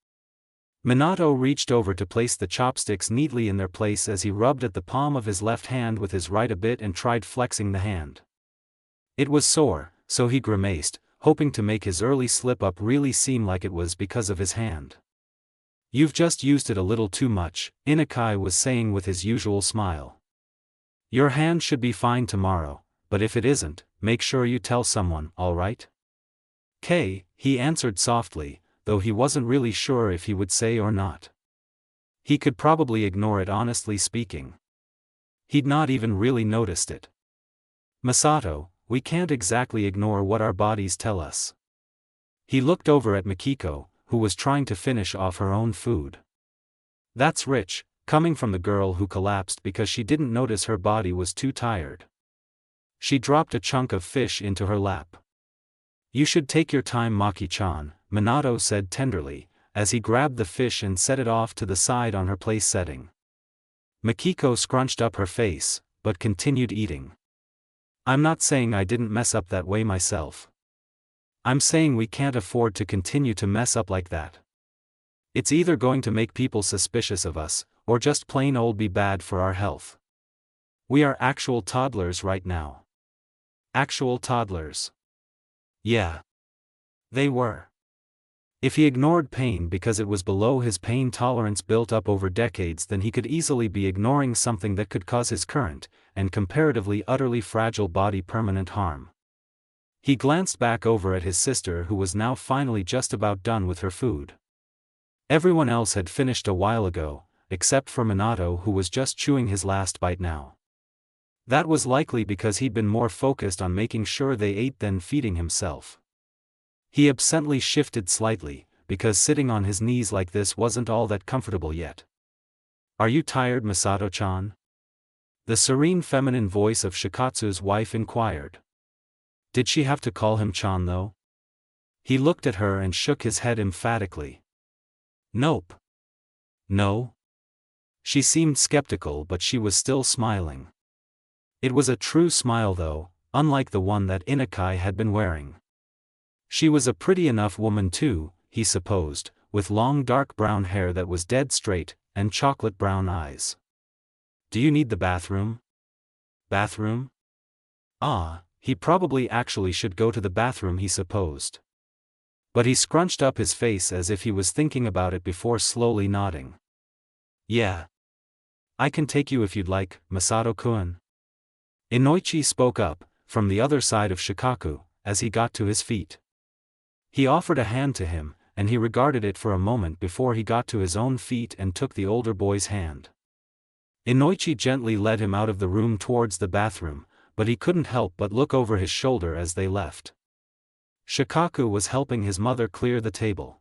Minato reached over to place the chopsticks neatly in their place as he rubbed at the palm of his left hand with his right a bit and tried flexing the hand. It was sore, so he grimaced, hoping to make his early slip-up really seem like it was because of his hand. You've just used it a little too much, Inukai was saying with his usual smile. Your hand should be fine tomorrow, but if it isn't, make sure you tell someone, alright? K, he answered softly, though he wasn't really sure if he would say or not. He could probably ignore it, honestly speaking. He'd not even really noticed it. Masato, we can't exactly ignore what our bodies tell us. He looked over at Mikiko, who was trying to finish off her own food. That's rich, coming from the girl who collapsed because she didn't notice her body was too tired. She dropped a chunk of fish into her lap. You should take your time, Maki-chan, Minato said tenderly, as he grabbed the fish and set it off to the side on her place setting. Mikiko scrunched up her face, but continued eating. I'm not saying I didn't mess up that way myself. I'm saying we can't afford to continue to mess up like that. It's either going to make people suspicious of us, or just plain old be bad for our health. We are actual toddlers right now. Actual toddlers. Yeah. They were. If he ignored pain because it was below his pain tolerance built up over decades, then he could easily be ignoring something that could cause his current, and comparatively utterly fragile body permanent harm. He glanced back over at his sister, who was now finally just about done with her food. Everyone else had finished a while ago, except for Minato, who was just chewing his last bite now. That was likely because he'd been more focused on making sure they ate than feeding himself. He absently shifted slightly, because sitting on his knees like this wasn't all that comfortable yet. Are you tired, Masato-chan? The serene feminine voice of Shikatsu's wife inquired. Did she have to call him Chan though? He looked at her and shook his head emphatically. Nope. No? She seemed skeptical, but she was still smiling. It was a true smile though, unlike the one that Inukai had been wearing. She was a pretty enough woman too, he supposed, with long dark brown hair that was dead straight, and chocolate brown eyes. Do you need the bathroom? Bathroom? Ah, he probably actually should go to the bathroom, he supposed. But he scrunched up his face as if he was thinking about it before slowly nodding. Yeah. I can take you if you'd like, Masato-kun. Inoichi spoke up, from the other side of Shikaku, as he got to his feet. He offered a hand to him, and he regarded it for a moment before he got to his own feet and took the older boy's hand. Inoichi gently led him out of the room towards the bathroom, but he couldn't help but look over his shoulder as they left. Shikaku was helping his mother clear the table.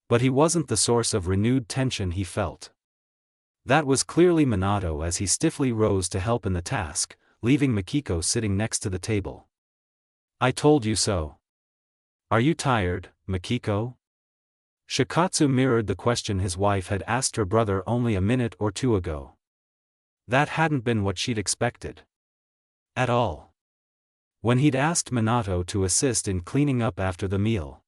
But he wasn't the source of renewed tension he felt. That was clearly Minato as he stiffly rose to help in the task, leaving Mikiko sitting next to the table. I told you so. Are you tired, Mikiko? Shikatsu mirrored the question his wife had asked her brother only a minute or two ago. That hadn't been what she'd expected. At all. When he'd asked Minato to assist in cleaning up after the meal,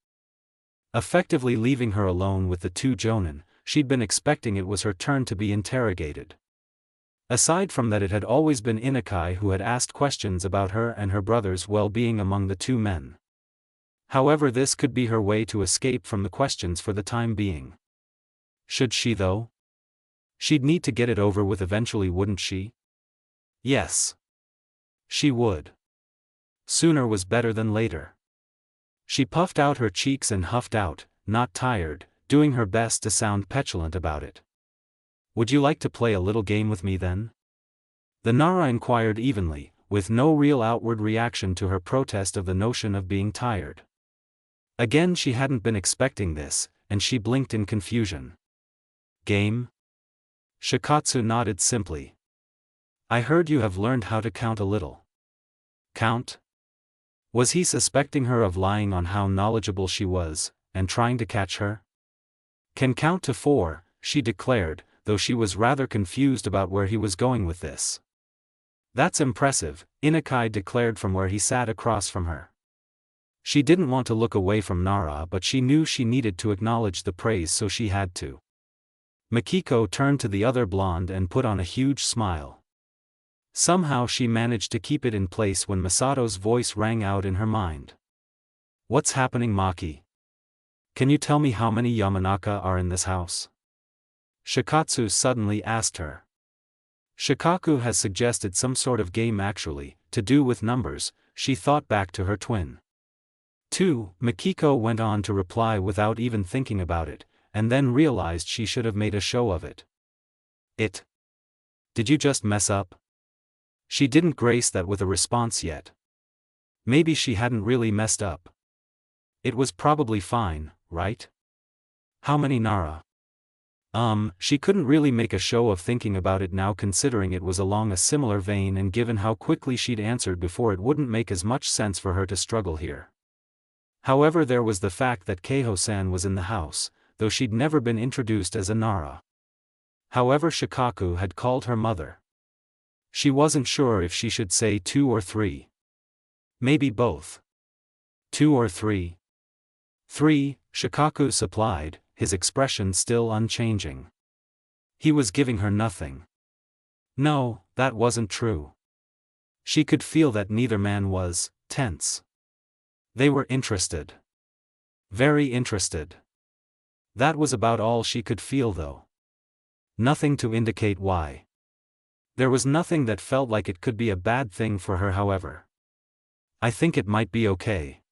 effectively leaving her alone with the two jonin, she'd been expecting it was her turn to be interrogated. Aside from that, it had always been Inukai who had asked questions about her and her brother's well-being among the two men. However, this could be her way to escape from the questions for the time being. Should she though? She'd need to get it over with eventually, wouldn't she? Yes. She would. Sooner was better than later. She puffed out her cheeks and huffed out, not tired, doing her best to sound petulant about it. Would you like to play a little game with me then? The Nara inquired evenly, with no real outward reaction to her protest of the notion of being tired. Again, she hadn't been expecting this, and she blinked in confusion. Game? Shikatsu nodded simply. I heard you have learned how to count a little. Count? Was he suspecting her of lying on how knowledgeable she was, and trying to catch her? Can count to 4, she declared, though she was rather confused about where he was going with this. That's impressive, Inukai declared from where he sat across from her. She didn't want to look away from Nara, but she knew she needed to acknowledge the praise, so she had to. Mikiko turned to the other blonde and put on a huge smile. Somehow she managed to keep it in place when Masato's voice rang out in her mind. What's happening, Maki? Can you tell me how many Yamanaka are in this house? Shikatsu suddenly asked her. Shikaku has suggested some sort of game, actually, to do with numbers. She thought back to her twin. 2, Mikiko went on to reply without even thinking about it, and then realized she should have made a show of it. Did you just mess up? She didn't grace that with a response yet. Maybe she hadn't really messed up. It was probably fine, right? How many Nara? She couldn't really make a show of thinking about it now, considering it was along a similar vein and given how quickly she'd answered before. It wouldn't make as much sense for her to struggle here. However, there was the fact that Keiho-san was in the house, though she'd never been introduced as a Nara. However, Shikaku had called her mother. She wasn't sure if she should say 2 or 3. Maybe both. 2 or 3? 3, Shikaku supplied, his expression still unchanging. He was giving her nothing. No, that wasn't true. She could feel that neither man was tense. They were interested. Very interested. That was about all she could feel, though. Nothing to indicate why. There was nothing that felt like it could be a bad thing for her, however. I think it might be okay.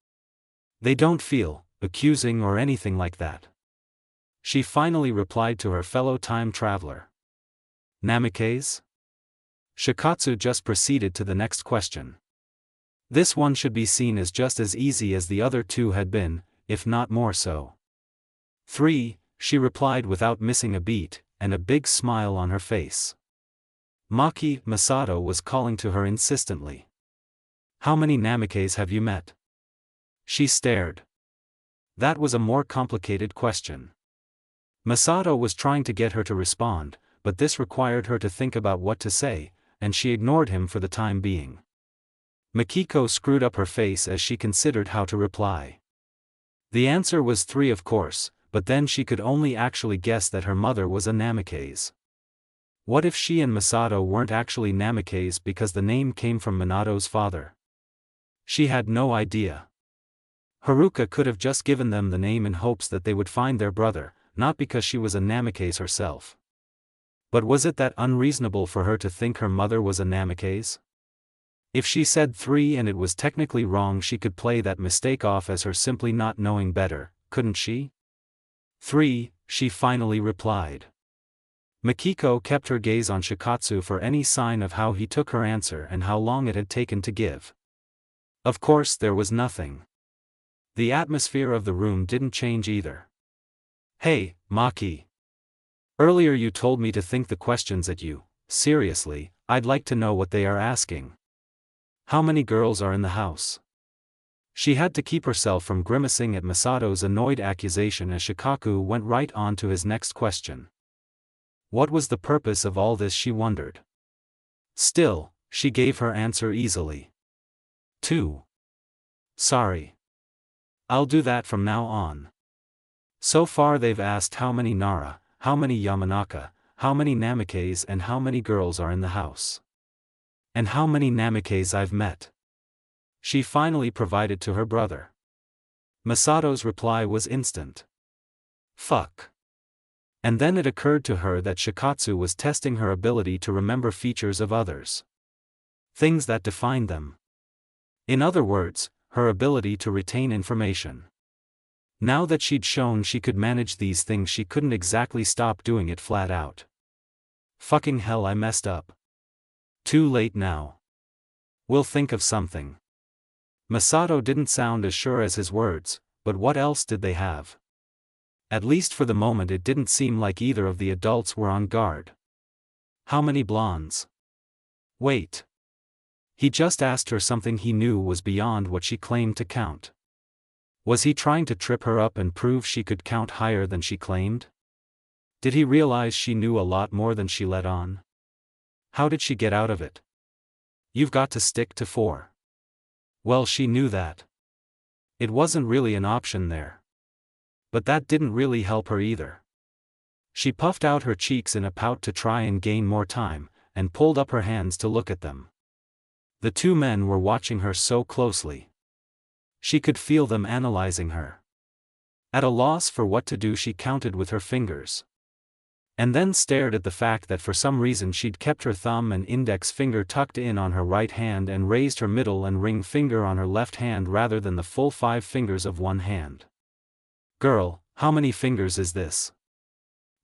They don't feel accusing or anything like that. She finally replied to her fellow time traveler. Namikaze? Shikatsu just proceeded to the next question. This one should be seen as just as easy as the other two had been, if not more so. 3, she replied without missing a beat, and a big smile on her face. Maki, Masato was calling to her insistently. How many Namikaze have you met? She stared. That was a more complicated question. Masato was trying to get her to respond, but this required her to think about what to say, and she ignored him for the time being. Mikiko screwed up her face as she considered how to reply. The answer was 3, of course, but then she could only actually guess that her mother was a Namikaze. What if she and Masato weren't actually Namikaze because the name came from Minato's father? She had no idea. Haruka could have just given them the name in hopes that they would find their brother, not because she was a Namikaze herself. But was it that unreasonable for her to think her mother was a Namikaze? If she said 3 and it was technically wrong, she could play that mistake off as her simply not knowing better, couldn't she? 3, she finally replied. Mikiko kept her gaze on Shikatsu for any sign of how he took her answer and how long it had taken to give. Of course there was nothing. The atmosphere of the room didn't change either. Hey, Maki. Earlier you told me to think the questions at you. Seriously, I'd like to know what they are asking. How many girls are in the house? She had to keep herself from grimacing at Masato's annoyed accusation as Shikaku went right on to his next question. What was the purpose of all this, she wondered. Still, she gave her answer easily. 2. Sorry. I'll do that from now on. So far they've asked how many Nara, how many Yamanaka, how many Namikaze and how many girls are in the house. And how many Namikaze I've met. She finally provided to her brother. Masato's reply was instant. Fuck. And then it occurred to her that Shikatsu was testing her ability to remember features of others. Things that defined them. In other words, her ability to retain information. Now that she'd shown she could manage these things, she couldn't exactly stop doing it flat out. Fucking hell, I messed up. Too late now. We'll think of something. Masato didn't sound as sure as his words, but what else did they have? At least for the moment it didn't seem like either of the adults were on guard. How many blondes? Wait. He just asked her something he knew was beyond what she claimed to count. Was he trying to trip her up and prove she could count higher than she claimed? Did he realize she knew a lot more than she let on? How did she get out of it? You've got to stick to 4. Well, she knew that. It wasn't really an option there. But that didn't really help her either. She puffed out her cheeks in a pout to try and gain more time, and pulled up her hands to look at them. The 2 men were watching her so closely. She could feel them analyzing her. At a loss for what to do, she counted with her fingers. And then stared at the fact that for some reason she'd kept her thumb and index finger tucked in on her right hand and raised her middle and ring finger on her left hand rather than the full 5 fingers of one hand. Girl, how many fingers is this?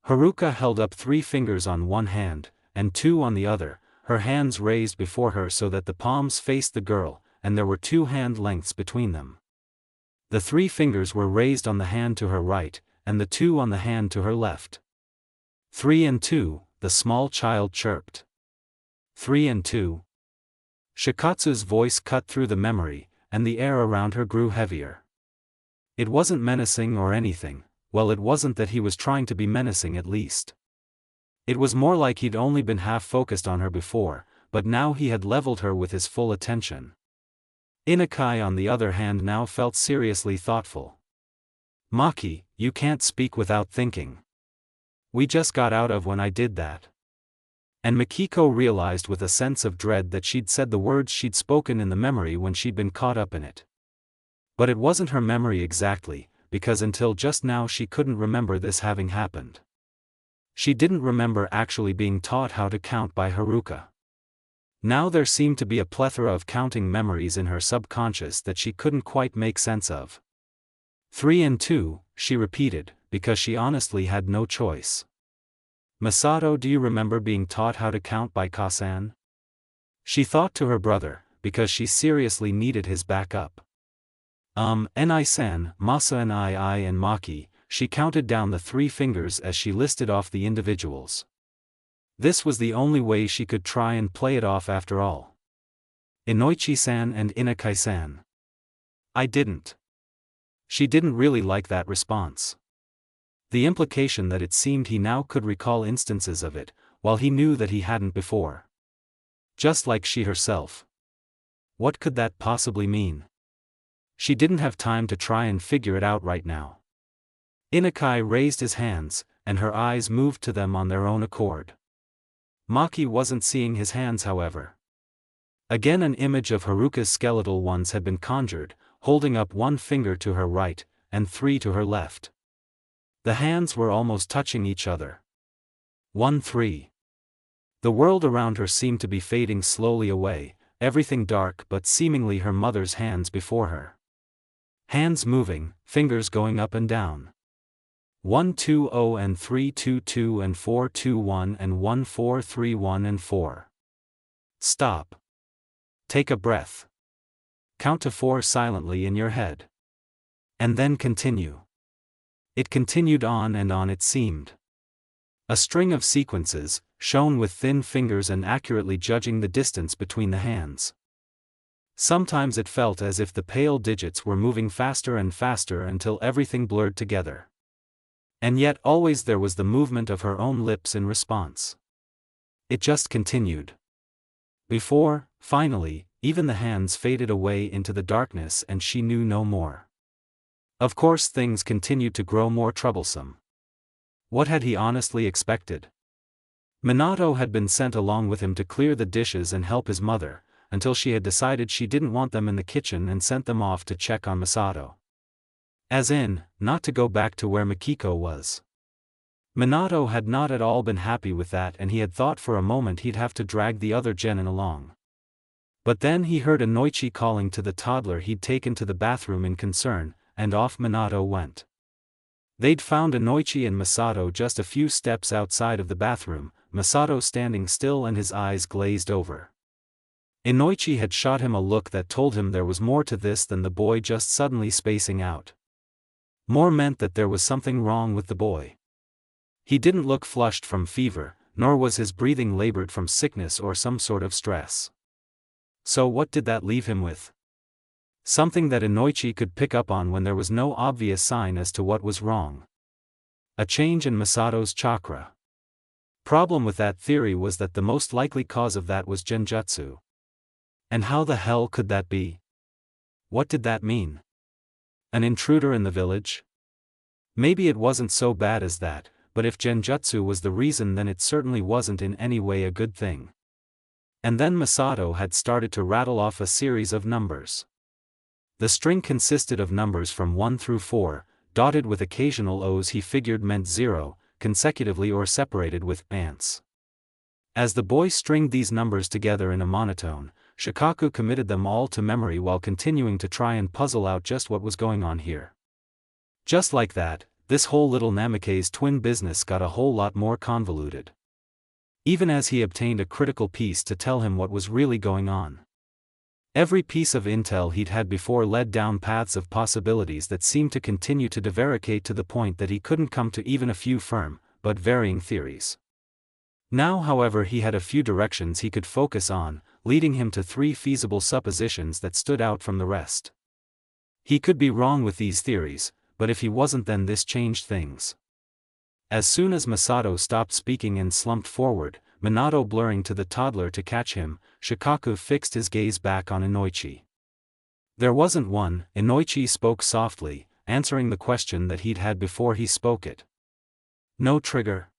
Haruka held up 3 fingers on one hand, and 2 on the other, her hands raised before her so that the palms faced the girl, and there were 2 hand lengths between them. The 3 fingers were raised on the hand to her right, and the 2 on the hand to her left. 3 and 2, the small child chirped. 3 and 2. Shikatsu's voice cut through the memory, and the air around her grew heavier. It wasn't menacing or anything. Well, it wasn't that he was trying to be menacing, at least. It was more like he'd only been half focused on her before, but now he had leveled her with his full attention. Inakai on the other hand now felt seriously thoughtful. Maki, you can't speak without thinking. We just got out of when I did that. And Mikiko realized with a sense of dread that she'd said the words she'd spoken in the memory when she'd been caught up in it. But it wasn't her memory exactly, because until just now she couldn't remember this having happened. She didn't remember actually being taught how to count by Haruka. Now there seemed to be a plethora of counting memories in her subconscious that she couldn't quite make sense of. 3 and 2, she repeated, because she honestly had no choice. Masato, do you remember being taught how to count by Kasan? She thought to her brother, because she seriously needed his backup. Ni-san, Masa and I and Maki, she counted down the 3 fingers as she listed off the individuals. This was the only way she could try and play it off after all. Inoichi-san and Inakai-san. I didn't. She didn't really like that response. The implication that it seemed he now could recall instances of it, while he knew that he hadn't before. Just like she herself. What could that possibly mean? She didn't have time to try and figure it out right now. Inakai raised his hands, and her eyes moved to them on their own accord. Maki wasn't seeing his hands, however. Again an image of Haruka's skeletal ones had been conjured, holding up one finger to her right, and three to her left. The hands were almost touching each other. 1-3. The world around her seemed to be fading slowly away, everything dark but seemingly her mother's hands before her. Hands moving, fingers going up and down. 1-2-0 and 3-2-2 and 4-2-1 and 1-4-3-1 and 4. Stop. Take a breath. Count to 4 silently in your head. And then continue. It continued on and on it seemed. A string of sequences, shown with thin fingers and accurately judging the distance between the hands. Sometimes it felt as if the pale digits were moving faster and faster until everything blurred together. And yet always there was the movement of her own lips in response. It just continued. Before, finally, even the hands faded away into the darkness and she knew no more. Of course things continued to grow more troublesome. What had he honestly expected? Minato had been sent along with him to clear the dishes and help his mother, until she had decided she didn't want them in the kitchen and sent them off to check on Masato. As in, not to go back to where Mikiko was. Minato had not at all been happy with that and he had thought for a moment he'd have to drag the other genin along. But then he heard Inoichi calling to the toddler he'd taken to the bathroom in concern, and off Minato went. They'd found Inoichi and Masato just a few steps outside of the bathroom, Masato standing still and his eyes glazed over. Inoichi had shot him a look that told him there was more to this than the boy just suddenly spacing out. More meant that there was something wrong with the boy. He didn't look flushed from fever, nor was his breathing labored from sickness or some sort of stress. So what did that leave him with? Something that Inoichi could pick up on when there was no obvious sign as to what was wrong. A change in Masato's chakra. Problem with that theory was that the most likely cause of that was genjutsu. And how the hell could that be? What did that mean? An intruder in the village? Maybe it wasn't so bad as that, but if genjutsu was the reason then it certainly wasn't in any way a good thing. And then Masato had started to rattle off a series of numbers. The string consisted of numbers from 1 through 4, dotted with occasional O's he figured meant 0, consecutively or separated with ants. As the boy stringed these numbers together in a monotone, Shikaku committed them all to memory while continuing to try and puzzle out just what was going on here. Just like that, this whole little Namikaze twin business got a whole lot more convoluted. Even as he obtained a critical piece to tell him what was really going on. Every piece of intel he'd had before led down paths of possibilities that seemed to continue to divaricate to the point that he couldn't come to even a few firm, but varying theories. Now however he had a few directions he could focus on, leading him to 3 feasible suppositions that stood out from the rest. He could be wrong with these theories, but if he wasn't then this changed things. As soon as Masato stopped speaking and slumped forward, Minato blurring to the toddler to catch him, Shikaku fixed his gaze back on Inoichi. There wasn't one, Inoichi spoke softly, answering the question that he'd had before he spoke it. No trigger.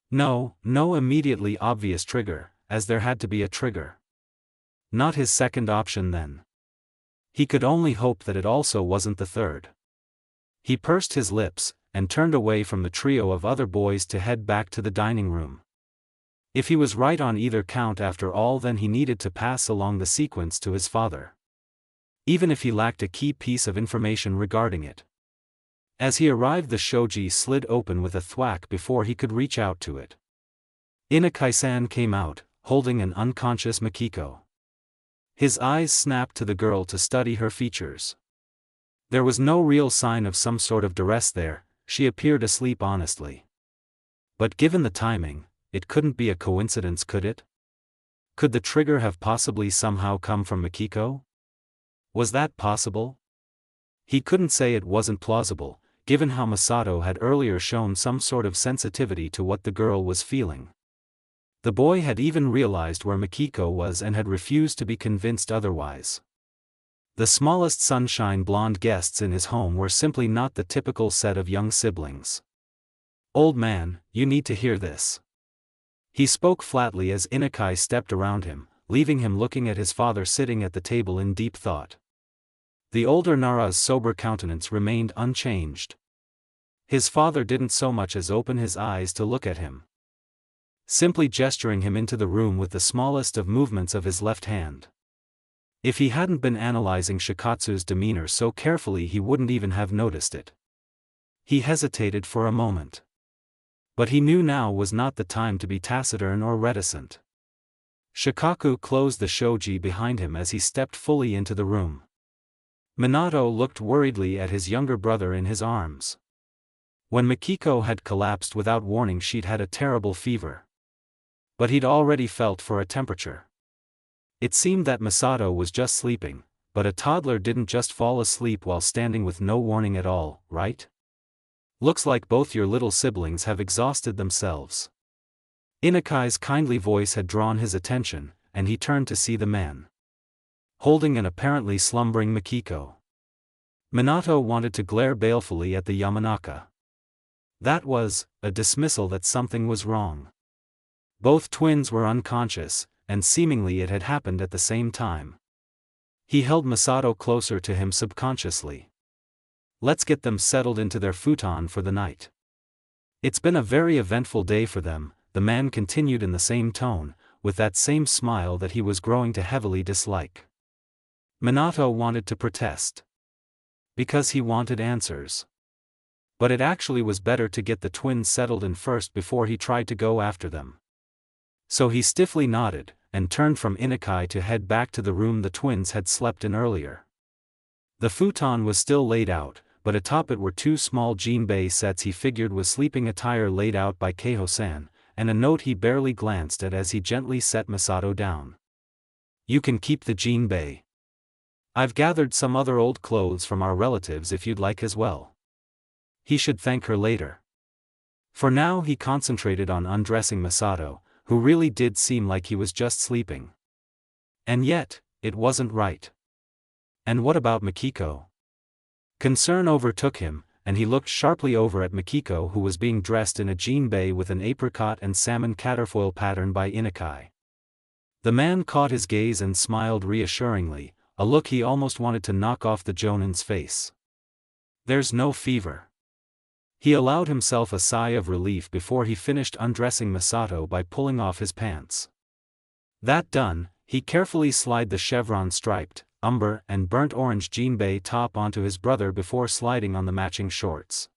No immediately obvious trigger, as there had to be a trigger. Not his second option then. He could only hope that it also wasn't the third. He pursed his lips, and turned away from the trio of other boys to head back to the dining room. If he was right on either count after all then he needed to pass along the sequence to his father. Even if he lacked a key piece of information regarding it. As he arrived the shoji slid open with a thwack before he could reach out to it. Inakai-san came out, holding an unconscious Mikiko. His eyes snapped to the girl to study her features. There was no real sign of some sort of duress there, she appeared asleep honestly. But given the timing, it couldn't be a coincidence, could it? Could the trigger have possibly somehow come from Mikiko? Was that possible? He couldn't say it wasn't plausible, given how Masato had earlier shown some sort of sensitivity to what the girl was feeling. The boy had even realized where Mikiko was and had refused to be convinced otherwise. The smallest sunshine blonde guests in his home were simply not the typical set of young siblings. Old man, you need to hear this. He spoke flatly as Inakai stepped around him, leaving him looking at his father sitting at the table in deep thought. The older Nara's sober countenance remained unchanged. His father didn't so much as open his eyes to look at him, simply gesturing him into the room with the smallest of movements of his left hand. If he hadn't been analyzing Shikatsu's demeanor so carefully, he wouldn't even have noticed it. He hesitated for a moment. But he knew now was not the time to be taciturn or reticent. Shikaku closed the shoji behind him as he stepped fully into the room. Minato looked worriedly at his younger brother in his arms. When Mikiko had collapsed without warning, she'd had a terrible fever. But he'd already felt for a temperature. It seemed that Masato was just sleeping, but a toddler didn't just fall asleep while standing with no warning at all, right? Looks like both your little siblings have exhausted themselves. Inakai's kindly voice had drawn his attention, and he turned to see the man holding an apparently slumbering Mikiko. Minato wanted to glare balefully at the Yamanaka. That was a dismissal that something was wrong. Both twins were unconscious, and seemingly it had happened at the same time. He held Masato closer to him subconsciously. Let's get them settled into their futon for the night. It's been a very eventful day for them, the man continued in the same tone, with that same smile that he was growing to heavily dislike. Minato wanted to protest, because he wanted answers. But it actually was better to get the twins settled in first before he tried to go after them. So he stiffly nodded, and turned from Inakai to head back to the room the twins had slept in earlier. The futon was still laid out, but atop it were two small jinbei sets he figured was sleeping attire laid out by Keiho-san, and a note he barely glanced at as he gently set Masato down. You can keep the jinbei. I've gathered some other old clothes from our relatives if you'd like as well. He should thank her later. For now he concentrated on undressing Masato, who really did seem like he was just sleeping. And yet, it wasn't right. And what about Mikiko? Concern overtook him, and he looked sharply over at Mikiko, who was being dressed in a jinbei with an apricot and salmon caterfoil pattern by Inakai. The man caught his gaze and smiled reassuringly, a look he almost wanted to knock off the jonin's face. There's no fever. He allowed himself a sigh of relief before he finished undressing Masato by pulling off his pants. That done, he carefully slid the chevron-striped, umber and burnt orange jinbei top onto his brother before sliding on the matching shorts.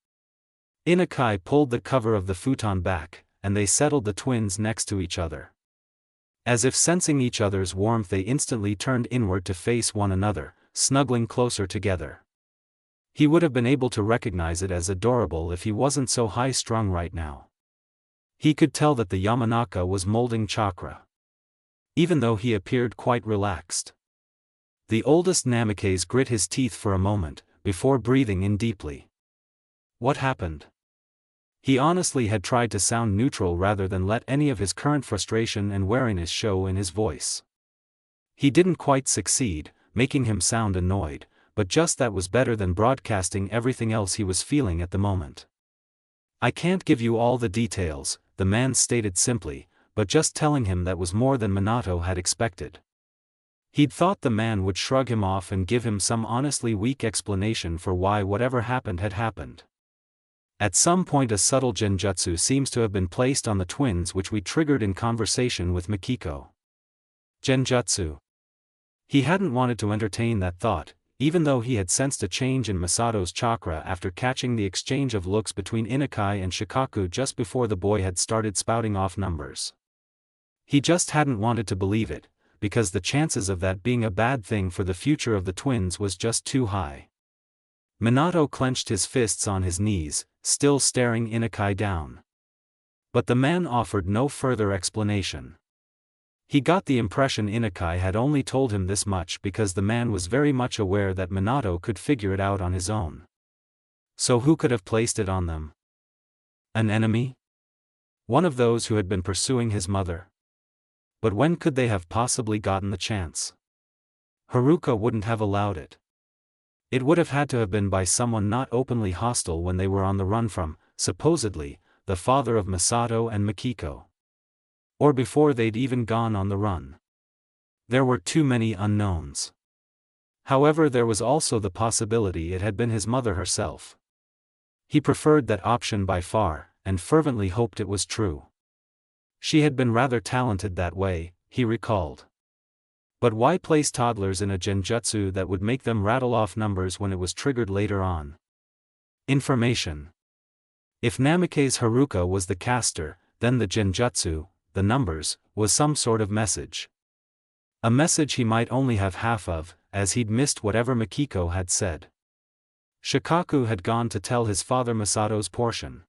Inakai pulled the cover of the futon back, and they settled the twins next to each other. As if sensing each other's warmth, they instantly turned inward to face one another, snuggling closer together. He would have been able to recognize it as adorable if he wasn't so high-strung right now. He could tell that the Yamanaka was molding chakra, even though he appeared quite relaxed. The oldest Namikaze grit his teeth for a moment, before breathing in deeply. What happened? He honestly had tried to sound neutral rather than let any of his current frustration and wariness show in his voice. He didn't quite succeed, making him sound annoyed, but just that was better than broadcasting everything else he was feeling at the moment. I can't give you all the details, the man stated simply, but just telling him that was more than Minato had expected. He'd thought the man would shrug him off and give him some honestly weak explanation for why whatever happened had happened. At some point a subtle genjutsu seems to have been placed on the twins, which we triggered in conversation with Mikiko. Genjutsu. He hadn't wanted to entertain that thought, even though he had sensed a change in Masato's chakra after catching the exchange of looks between Inakai and Shikaku just before the boy had started spouting off numbers. He just hadn't wanted to believe it, because the chances of that being a bad thing for the future of the twins was just too high. Minato clenched his fists on his knees, still staring Inakai down. But the man offered no further explanation. He got the impression Inakai had only told him this much because the man was very much aware that Minato could figure it out on his own. So who could have placed it on them? An enemy? One of those who had been pursuing his mother? But when could they have possibly gotten the chance? Haruka wouldn't have allowed it. It would have had to have been by someone not openly hostile when they were on the run from, supposedly, the father of Masato and Mikiko. Or before they'd even gone on the run. There were too many unknowns. However, there was also the possibility it had been his mother herself. He preferred that option by far, and fervently hoped it was true. She had been rather talented that way, he recalled. But why place toddlers in a genjutsu that would make them rattle off numbers when it was triggered later on? Information. If Namikaze's Haruka was the caster, then the genjutsu, the numbers, was some sort of message. A message he might only have half of, as he'd missed whatever Mikiko had said. Shikaku had gone to tell his father Misato's portion.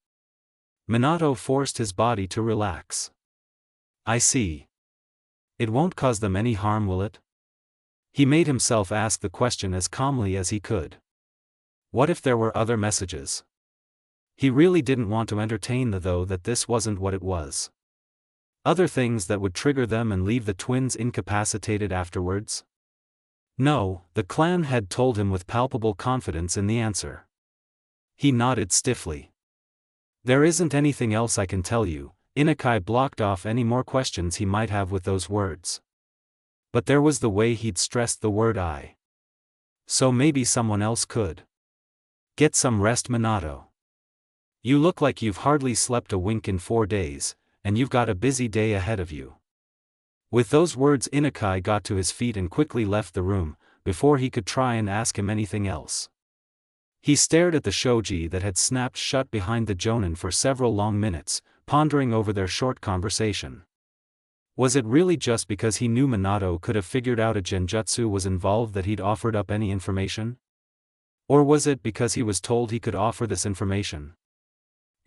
Minato forced his body to relax. I see. It won't cause them any harm, will it? He made himself ask the question as calmly as he could. What if there were other messages? He really didn't want to entertain the though that this wasn't what it was. Other things that would trigger them and leave the twins incapacitated afterwards? No, the clan had told him with palpable confidence in the answer. He nodded stiffly. There isn't anything else I can tell you. Inukai blocked off any more questions he might have with those words. But there was the way he'd stressed the word I. So maybe someone else could. Get some rest, Minato. You look like you've hardly slept a wink in 4 days, and you've got a busy day ahead of you. With those words, Inukai got to his feet and quickly left the room, before he could try and ask him anything else. He stared at the shoji that had snapped shut behind the jonin for several long minutes, pondering over their short conversation. Was it really just because he knew Minato could have figured out a genjutsu was involved that he'd offered up any information? Or was it because he was told he could offer this information?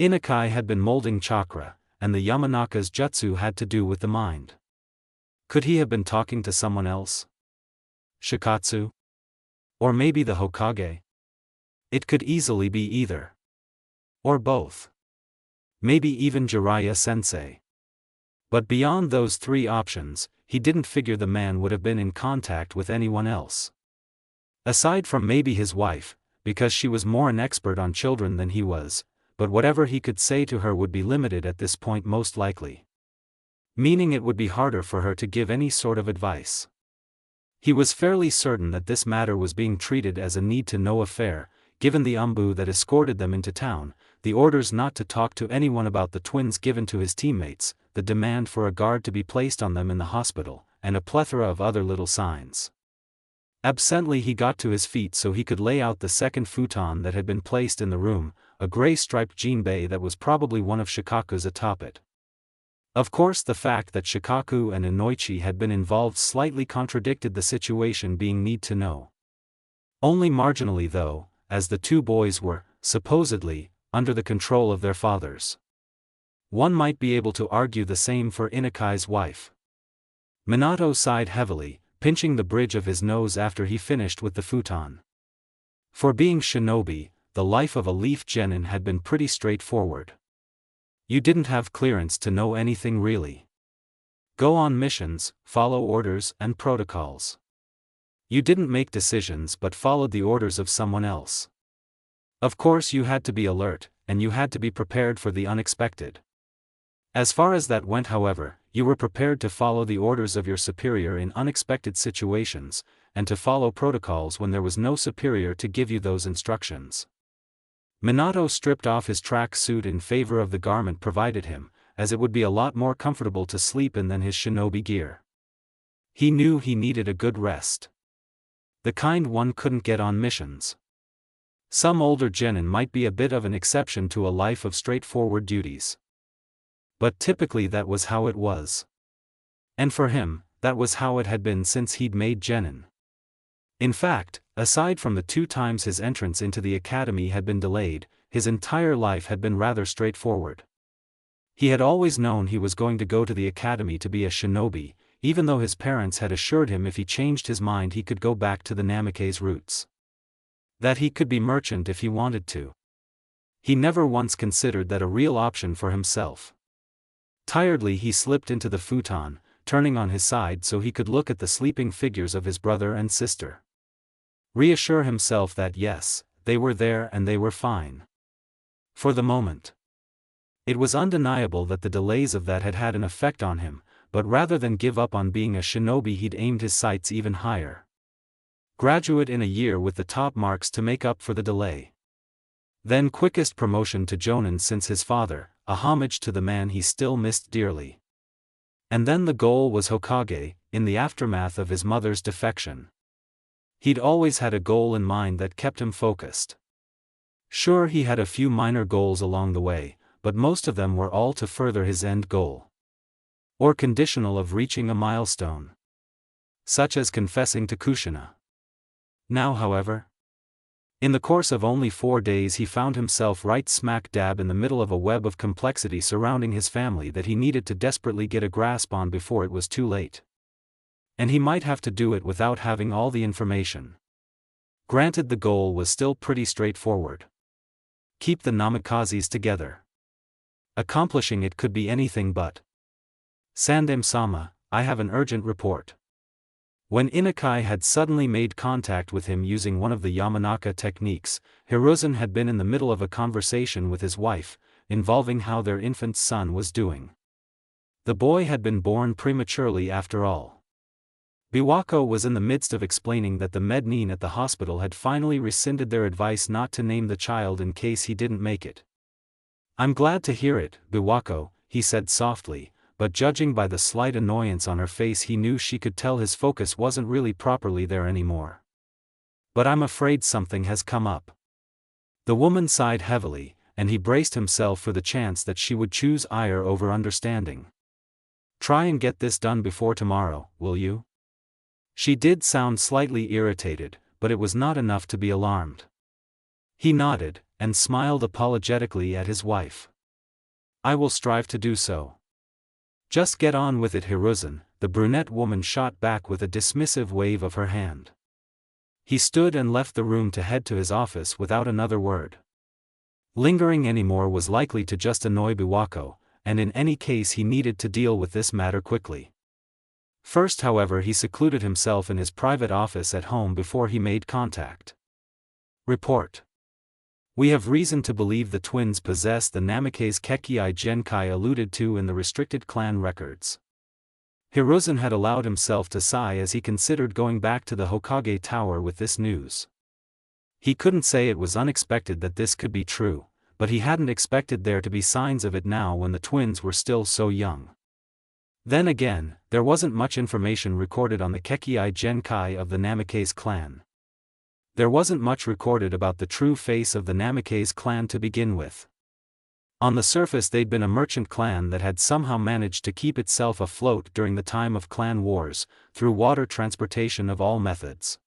Inukai had been molding chakra, and the Yamanaka's jutsu had to do with the mind. Could he have been talking to someone else? Shikatsu? Or maybe the Hokage? It could easily be either. Or both. Maybe even Jiraiya-sensei. But beyond those 3 options, he didn't figure the man would have been in contact with anyone else. Aside from maybe his wife, because she was more an expert on children than he was, but whatever he could say to her would be limited at this point most likely. Meaning it would be harder for her to give any sort of advice. He was fairly certain that this matter was being treated as a need-to-know affair, given the umbu that escorted them into town, the orders not to talk to anyone about the twins given to his teammates, the demand for a guard to be placed on them in the hospital, and a plethora of other little signs. Absently he got to his feet so he could lay out the second futon that had been placed in the room, a gray-striped jinbei that was probably one of Shikaku's atop it. Of course, the fact that Shikaku and Inoichi had been involved slightly contradicted the situation being need-to-know. Only marginally though, as the 2 boys were, supposedly, under the control of their fathers. One might be able to argue the same for Inukai's wife. Minato sighed heavily, pinching the bridge of his nose after he finished with the futon. For being shinobi, the life of a leaf genin had been pretty straightforward. You didn't have clearance to know anything really. Go on missions, follow orders and protocols. You didn't make decisions but followed the orders of someone else. Of course you had to be alert, and you had to be prepared for the unexpected. As far as that went, however, you were prepared to follow the orders of your superior in unexpected situations, and to follow protocols when there was no superior to give you those instructions. Minato stripped off his track suit in favor of the garment provided him, as it would be a lot more comfortable to sleep in than his shinobi gear. He knew he needed a good rest. The kind one couldn't get on missions. Some older genin might be a bit of an exception to a life of straightforward duties. But typically that was how it was. And for him, that was how it had been since he'd made genin. In fact, aside from the 2 times his entrance into the academy had been delayed, his entire life had been rather straightforward. He had always known he was going to go to the academy to be a shinobi, even though his parents had assured him if he changed his mind he could go back to the Namikaze roots. That he could be merchant if he wanted to. He never once considered that a real option for himself. Tiredly he slipped into the futon, turning on his side so he could look at the sleeping figures of his brother and sister. Reassure himself that yes, they were there and they were fine. For the moment. It was undeniable that the delays of that had had an effect on him, but rather than give up on being a shinobi he'd aimed his sights even higher. Graduate in a year with the top marks to make up for the delay. Then quickest promotion to jonin since his father, a homage to the man he still missed dearly. And then the goal was Hokage, in the aftermath of his mother's defection. He'd always had a goal in mind that kept him focused. Sure, he had a few minor goals along the way, but most of them were all to further his end goal. Or conditional of reaching a milestone. Such as confessing to Kushina. Now, however, in the course of only 4 days he found himself right smack dab in the middle of a web of complexity surrounding his family that he needed to desperately get a grasp on before it was too late. And he might have to do it without having all the information. Granted, the goal was still pretty straightforward. Keep the Namikazes together. Accomplishing it could be anything but. Sandem-sama, I have an urgent report. When Inukai had suddenly made contact with him using one of the Yamanaka techniques, Hiruzen had been in the middle of a conversation with his wife, involving how their infant son was doing. The boy had been born prematurely after all. Biwako was in the midst of explaining that the mednin at the hospital had finally rescinded their advice not to name the child in case he didn't make it. I'm glad to hear it, Biwako, he said softly, but judging by the slight annoyance on her face he knew she could tell his focus wasn't really properly there anymore. But I'm afraid something has come up. The woman sighed heavily, and he braced himself for the chance that she would choose ire over understanding. Try and get this done before tomorrow, will you? She did sound slightly irritated, but it was not enough to be alarmed. He nodded, and smiled apologetically at his wife. I will strive to do so. Just get on with it, Hiruzen, the brunette woman shot back with a dismissive wave of her hand. He stood and left the room to head to his office without another word. Lingering anymore was likely to just annoy Biwako, and in any case he needed to deal with this matter quickly. First, however, he secluded himself in his private office at home before he made contact. Report. We have reason to believe the twins possess the Namikaze Kekkei Genkai alluded to in the restricted clan records. Hiruzen had allowed himself to sigh as he considered going back to the Hokage Tower with this news. He couldn't say it was unexpected that this could be true, but he hadn't expected there to be signs of it now when the twins were still so young. Then again, there wasn't much information recorded on the Kekkei Genkai of the Namikaze clan. There wasn't much recorded about the true face of the Namikaze clan to begin with. On the surface they'd been a merchant clan that had somehow managed to keep itself afloat during the time of clan wars, through water transportation of all methods.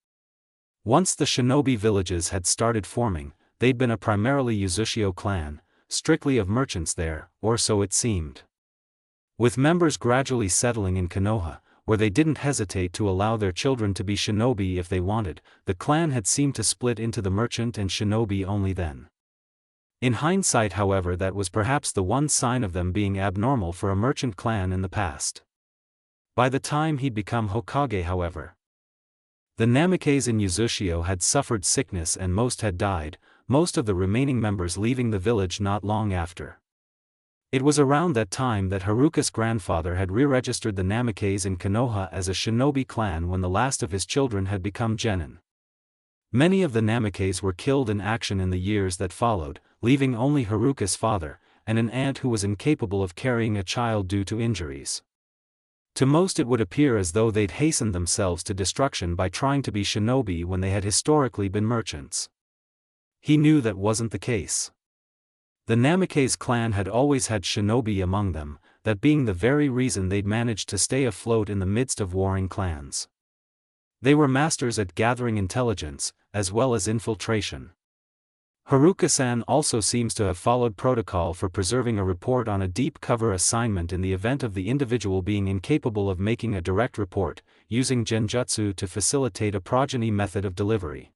Once the shinobi villages had started forming, they'd been a primarily Uzushio clan, strictly of merchants there, or so it seemed. With members gradually settling in Konoha, where they didn't hesitate to allow their children to be shinobi if they wanted, the clan had seemed to split into the merchant and shinobi only then. In hindsight, however, that was perhaps the one sign of them being abnormal for a merchant clan in the past. By the time he'd become Hokage, however, the Namikaze in Uzushio had suffered sickness and most had died, most of the remaining members leaving the village not long after. It was around that time that Haruka's grandfather had re-registered the Namikaze in Konoha as a shinobi clan when the last of his children had become genin. Many of the Namikaze were killed in action in the years that followed, leaving only Haruka's father, and an aunt who was incapable of carrying a child due to injuries. To most it would appear as though they'd hastened themselves to destruction by trying to be shinobi when they had historically been merchants. He knew that wasn't the case. The Namikaze clan had always had shinobi among them, that being the very reason they'd managed to stay afloat in the midst of warring clans. They were masters at gathering intelligence, as well as infiltration. Haruka-san also seems to have followed protocol for preserving a report on a deep cover assignment in the event of the individual being incapable of making a direct report, using genjutsu to facilitate a progeny method of delivery.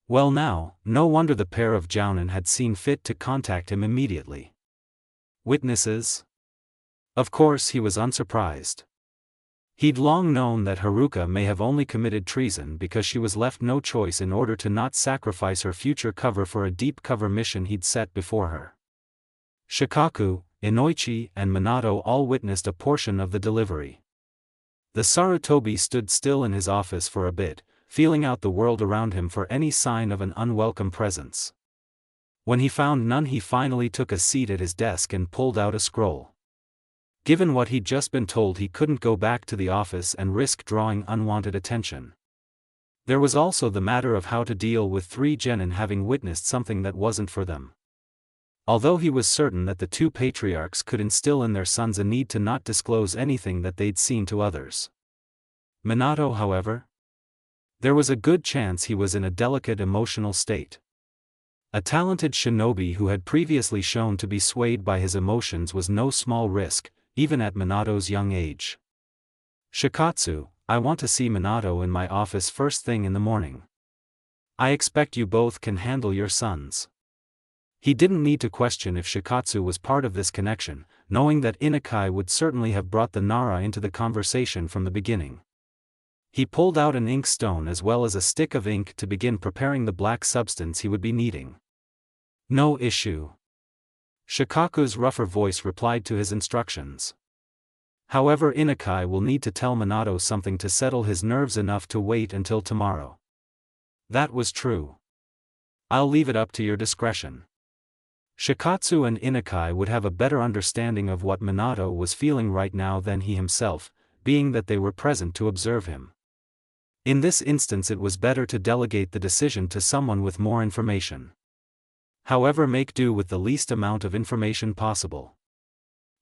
Well now, no wonder the pair of jounin had seen fit to contact him immediately. Witnesses? Of course he was unsurprised. He'd long known that Haruka may have only committed treason because she was left no choice in order to not sacrifice her future cover for a deep cover mission he'd set before her. Shikaku, Inoichi and Minato all witnessed a portion of the delivery. The Sarutobi stood still in his office for a bit, feeling out the world around him for any sign of an unwelcome presence. When he found none, he finally took a seat at his desk and pulled out a scroll. Given what he'd just been told, he couldn't go back to the office and risk drawing unwanted attention. There was also the matter of how to deal with 3 genin having witnessed something that wasn't for them. Although he was certain that the 2 patriarchs could instill in their sons a need to not disclose anything that they'd seen to others. Minato, however? There was a good chance he was in a delicate emotional state. A talented shinobi who had previously shown to be swayed by his emotions was no small risk, even at Minato's young age. Shikatsu, I want to see Minato in my office first thing in the morning. I expect you both can handle your sons. He didn't need to question if Shikatsu was part of this connection, knowing that Inukai would certainly have brought the Nara into the conversation from the beginning. He pulled out an ink stone as well as a stick of ink to begin preparing the black substance he would be needing. No issue. Shikaku's rougher voice replied to his instructions. However, Inukai will need to tell Minato something to settle his nerves enough to wait until tomorrow. That was true. I'll leave it up to your discretion. Shikatsu and Inukai would have a better understanding of what Minato was feeling right now than he himself, being that they were present to observe him. In this instance, it was better to delegate the decision to someone with more information. However, make do with the least amount of information possible.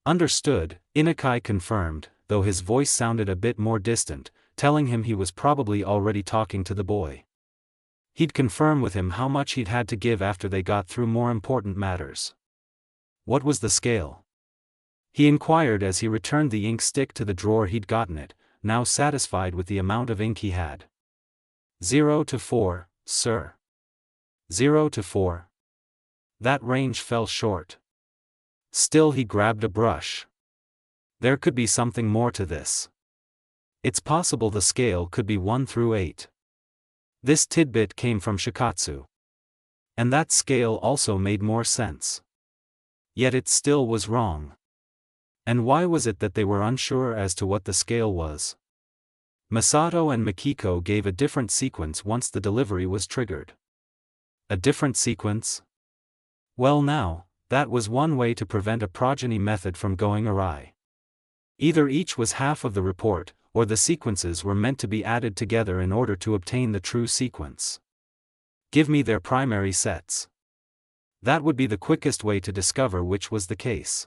Understood, Inukai confirmed, though his voice sounded a bit more distant, telling him he was probably already talking to the boy. He'd confirm with him how much he'd had to give after they got through more important matters. What was the scale? He inquired as he returned the ink stick to the drawer he'd gotten it, now satisfied with the amount of ink he had. 0 to 4, sir. 0 to 4. That range fell short. Still, he grabbed a brush. There could be something more to this. It's possible the scale could be 1 through 8. This tidbit came from Shikatsu. And that scale also made more sense. Yet it still was wrong. And why was it that they were unsure as to what the scale was? Masato and Mikiko gave a different sequence once the delivery was triggered. A different sequence? Well now, that was one way to prevent a progeny method from going awry. Either each was half of the report, or the sequences were meant to be added together in order to obtain the true sequence. Give me their primary sets. That would be the quickest way to discover which was the case.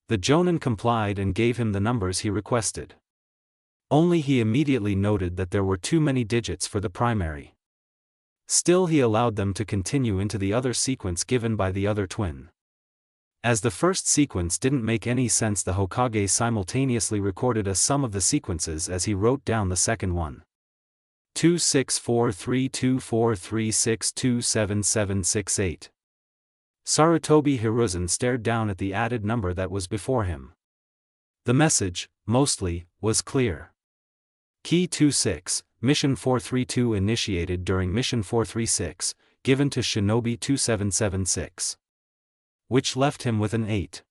The Jonin complied and gave him the numbers he requested. Only he immediately noted that there were too many digits for the primary. Still, he allowed them to continue into the other sequence given by the other twin. As the first sequence didn't make any sense, the Hokage simultaneously recorded a sum of the sequences as he wrote down the second one. 26432436277768. Sarutobi Hiruzen stared down at the added number that was before him. The message, mostly, was clear. Key 26, Mission 432 initiated during Mission 436, given to Shinobi 2776. Which left him with an 8.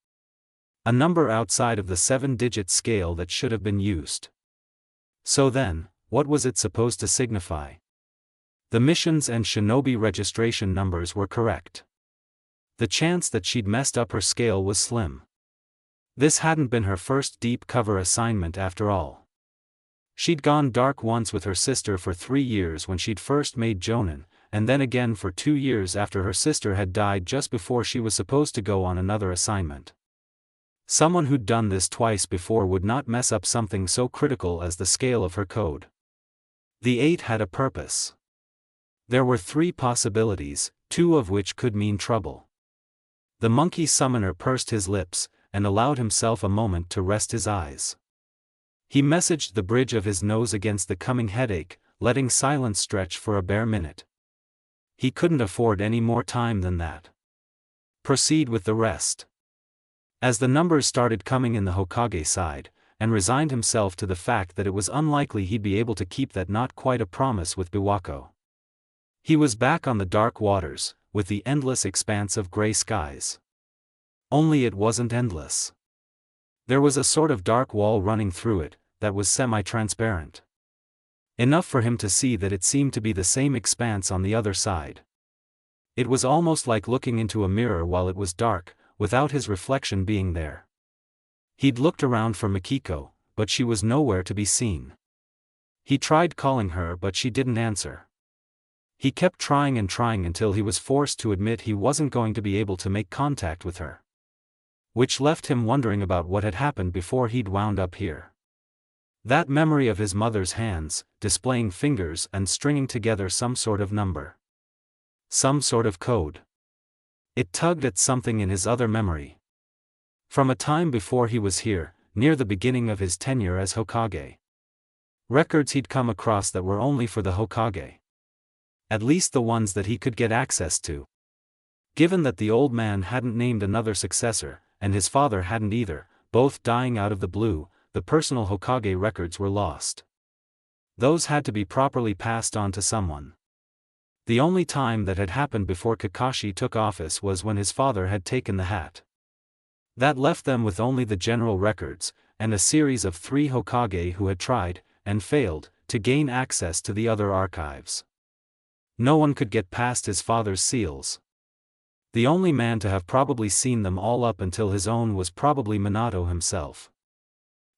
A number outside of the 7-digit scale that should have been used. So then, what was it supposed to signify? The missions and Shinobi registration numbers were correct. The chance that she'd messed up her scale was slim. This hadn't been her first deep cover assignment after all. She'd gone dark once with her sister for 3 years when she'd first made Jonin, and then again for 2 years after her sister had died just before she was supposed to go on another assignment. Someone who'd done this twice before would not mess up something so critical as the scale of her code. The 8 had a purpose. There were 3 possibilities, 2 of which could mean trouble. The monkey summoner pursed his lips, and allowed himself a moment to rest his eyes. He messaged the bridge of his nose against the coming headache, letting silence stretch for a bare minute. He couldn't afford any more time than that. Proceed with the rest. As the numbers started coming in the Hokage side, and resigned himself to the fact that it was unlikely he'd be able to keep that not quite a promise with Biwako. He was back on the dark waters, with the endless expanse of gray skies. Only it wasn't endless. There was a sort of dark wall running through it, that was semi-transparent. Enough for him to see that it seemed to be the same expanse on the other side. It was almost like looking into a mirror while it was dark, without his reflection being there. He'd looked around for Mikiko, but she was nowhere to be seen. He tried calling her but she didn't answer. He kept trying and trying until he was forced to admit he wasn't going to be able to make contact with her. Which left him wondering about what had happened before he'd wound up here. That memory of his mother's hands, displaying fingers and stringing together some sort of number. Some sort of code. It tugged at something in his other memory. From a time before he was here, near the beginning of his tenure as Hokage. Records he'd come across that were only for the Hokage. At least the ones that he could get access to. Given that the old man hadn't named another successor, and his father hadn't either, both dying out of the blue, the personal Hokage records were lost. Those had to be properly passed on to someone. The only time that had happened before Kakashi took office was when his father had taken the hat. That left them with only the general records, and a series of 3 Hokage who had tried, and failed, to gain access to the other archives. No one could get past his father's seals. The only man to have probably seen them all up until his own was probably Minato himself.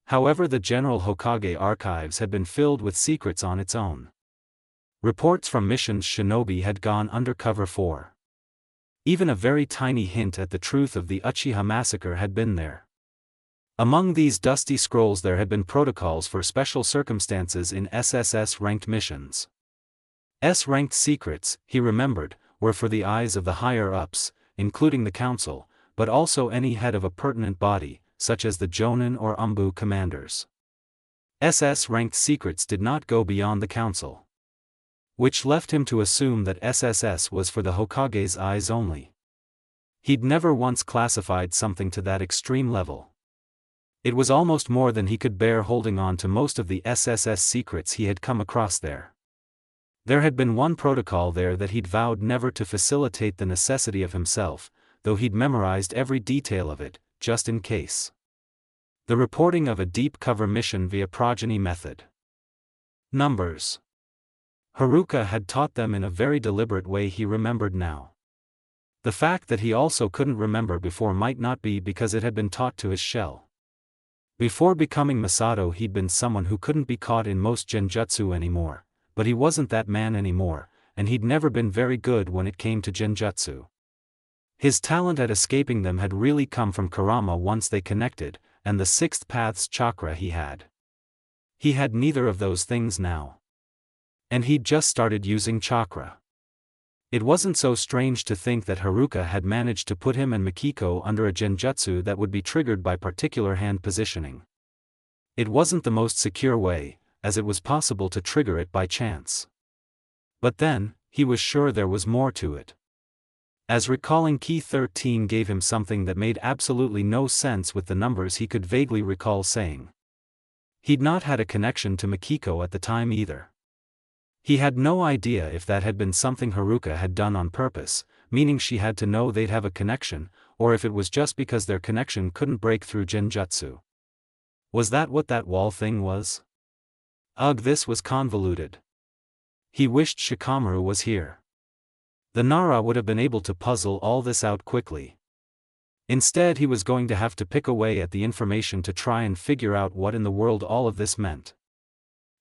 However, the general Hokage archives had been filled with secrets on its own. Reports from missions shinobi had gone undercover for. Even a very tiny hint at the truth of the Uchiha massacre had been there. Among these dusty scrolls there had been protocols for special circumstances in SSS-ranked missions. S-ranked secrets, he remembered, were for the eyes of the higher-ups, including the council, but also any head of a pertinent body, such as the Jonin or Umbu commanders. SS-ranked secrets did not go beyond the council. Which left him to assume that SSS was for the Hokage's eyes only. He'd never once classified something to that extreme level. It was almost more than he could bear holding on to most of the SSS secrets he had come across there. There had been one protocol there that he'd vowed never to facilitate the necessity of himself, though he'd memorized every detail of it, just in case. The reporting of a deep cover mission via progeny method. Numbers. Haruka had taught them in a very deliberate way, he remembered now. The fact that he also couldn't remember before might not be because it had been taught to his shell. Before becoming Masato he'd been someone who couldn't be caught in most genjutsu anymore, but he wasn't that man anymore, and he'd never been very good when it came to genjutsu. His talent at escaping them had really come from Kurama once they connected, and the sixth path's chakra he had. He had neither of those things now. And he'd just started using chakra. It wasn't so strange to think that Haruka had managed to put him and Mikiko under a genjutsu that would be triggered by particular hand positioning. It wasn't the most secure way, as it was possible to trigger it by chance. But then, he was sure there was more to it. As recalling Key 13 gave him something that made absolutely no sense with the numbers he could vaguely recall saying. He'd not had a connection to Mikiko at the time either. He had no idea if that had been something Haruka had done on purpose, meaning she had to know they'd have a connection, or if it was just because their connection couldn't break through genjutsu. Was that what that wall thing was? Ugh, this was convoluted. He wished Shikamaru was here. The Nara would have been able to puzzle all this out quickly. Instead he was going to have to pick away at the information to try and figure out what in the world all of this meant.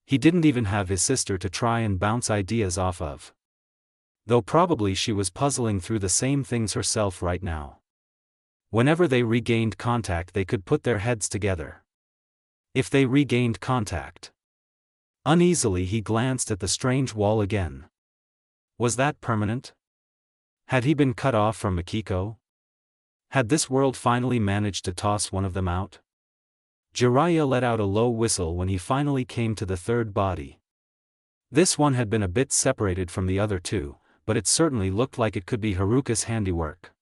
He didn't even have his sister to try and bounce ideas off of. Though probably she was puzzling through the same things herself right now. Whenever they regained contact they could put their heads together. If they regained contact. Uneasily he glanced at the strange wall again. Was that permanent? Had he been cut off from Mikiko? Had this world finally managed to toss one of them out? Jiraiya let out a low whistle when he finally came to the third body. This one had been a bit separated from the other two, but it certainly looked like it could be Haruka's handiwork.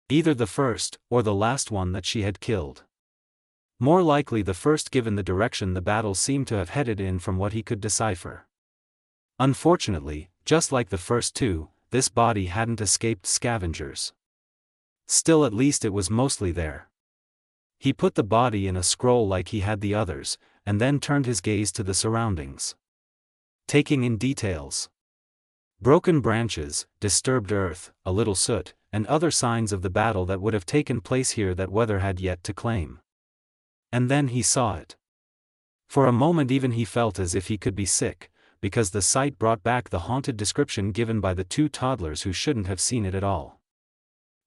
Either the first, or the last one that she had killed. More likely the first given the direction the battle seemed to have headed in from what he could decipher. Unfortunately, just like the first two, this body hadn't escaped scavengers. Still, at least it was mostly there. He put the body in a scroll like he had the others, and then turned his gaze to the surroundings, taking in details. Broken branches, disturbed earth, a little soot, and other signs of the battle that would have taken place here that weather had yet to claim. And then he saw it. For a moment even he felt as if he could be sick, because the sight brought back the haunted description given by the two toddlers who shouldn't have seen it at all.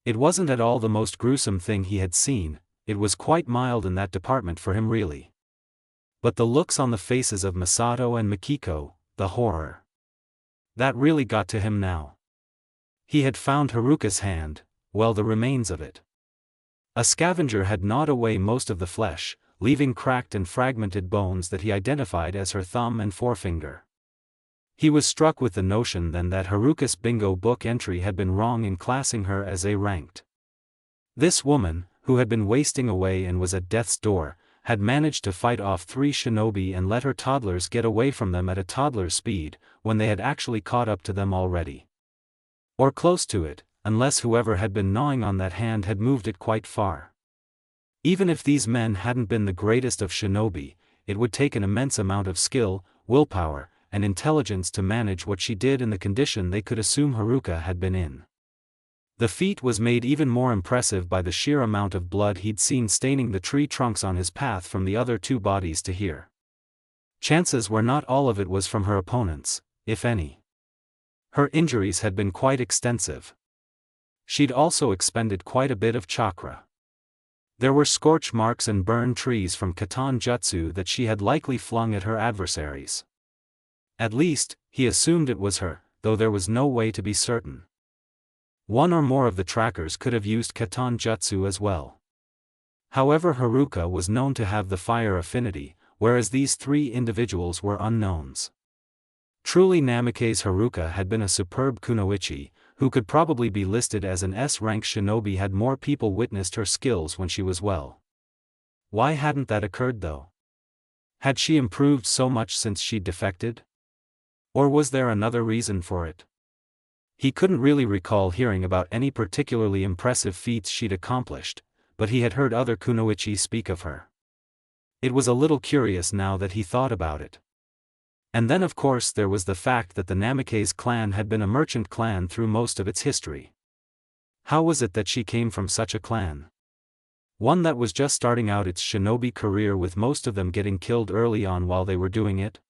It wasn't at all the most gruesome thing he had seen, it was quite mild in that department for him really. But the looks on the faces of Masato and Mikiko, the horror. That really got to him now. He had found Haruka's hand, well, the remains of it. A scavenger had gnawed away most of the flesh, leaving cracked and fragmented bones that he identified as her thumb and forefinger. He was struck with the notion then that Haruka's bingo book entry had been wrong in classing her as A-ranked. This woman, who had been wasting away and was at death's door, had managed to fight off 3 shinobi and let her toddlers get away from them at a toddler's speed, when they had actually caught up to them already. Or close to it, unless whoever had been gnawing on that hand had moved it quite far. Even if these men hadn't been the greatest of shinobi, it would take an immense amount of skill, willpower, and intelligence to manage what she did in the condition they could assume Haruka had been in. The feat was made even more impressive by the sheer amount of blood he'd seen staining the tree trunks on his path from the other 2 bodies to here. Chances were not all of it was from her opponents, if any. Her injuries had been quite extensive. She'd also expended quite a bit of chakra. There were scorch marks and burned trees from katan jutsu that she had likely flung at her adversaries. At least, he assumed it was her, though there was no way to be certain. One or more of the trackers could have used katan jutsu as well. However, Haruka was known to have the fire affinity, whereas these 3 individuals were unknowns. Truly, Namikaze Haruka had been a superb kunoichi, who could probably be listed as an S-rank shinobi had more people witnessed her skills when she was well. Why hadn't that occurred though? Had she improved so much since she'd defected? Or was there another reason for it? He couldn't really recall hearing about any particularly impressive feats she'd accomplished, but he had heard other kunoichi speak of her. It was a little curious now that he thought about it. And then of course there was the fact that the Namikaze clan had been a merchant clan through most of its history. How was it that she came from such a clan? One that was just starting out its shinobi career with most of them getting killed early on while they were doing it?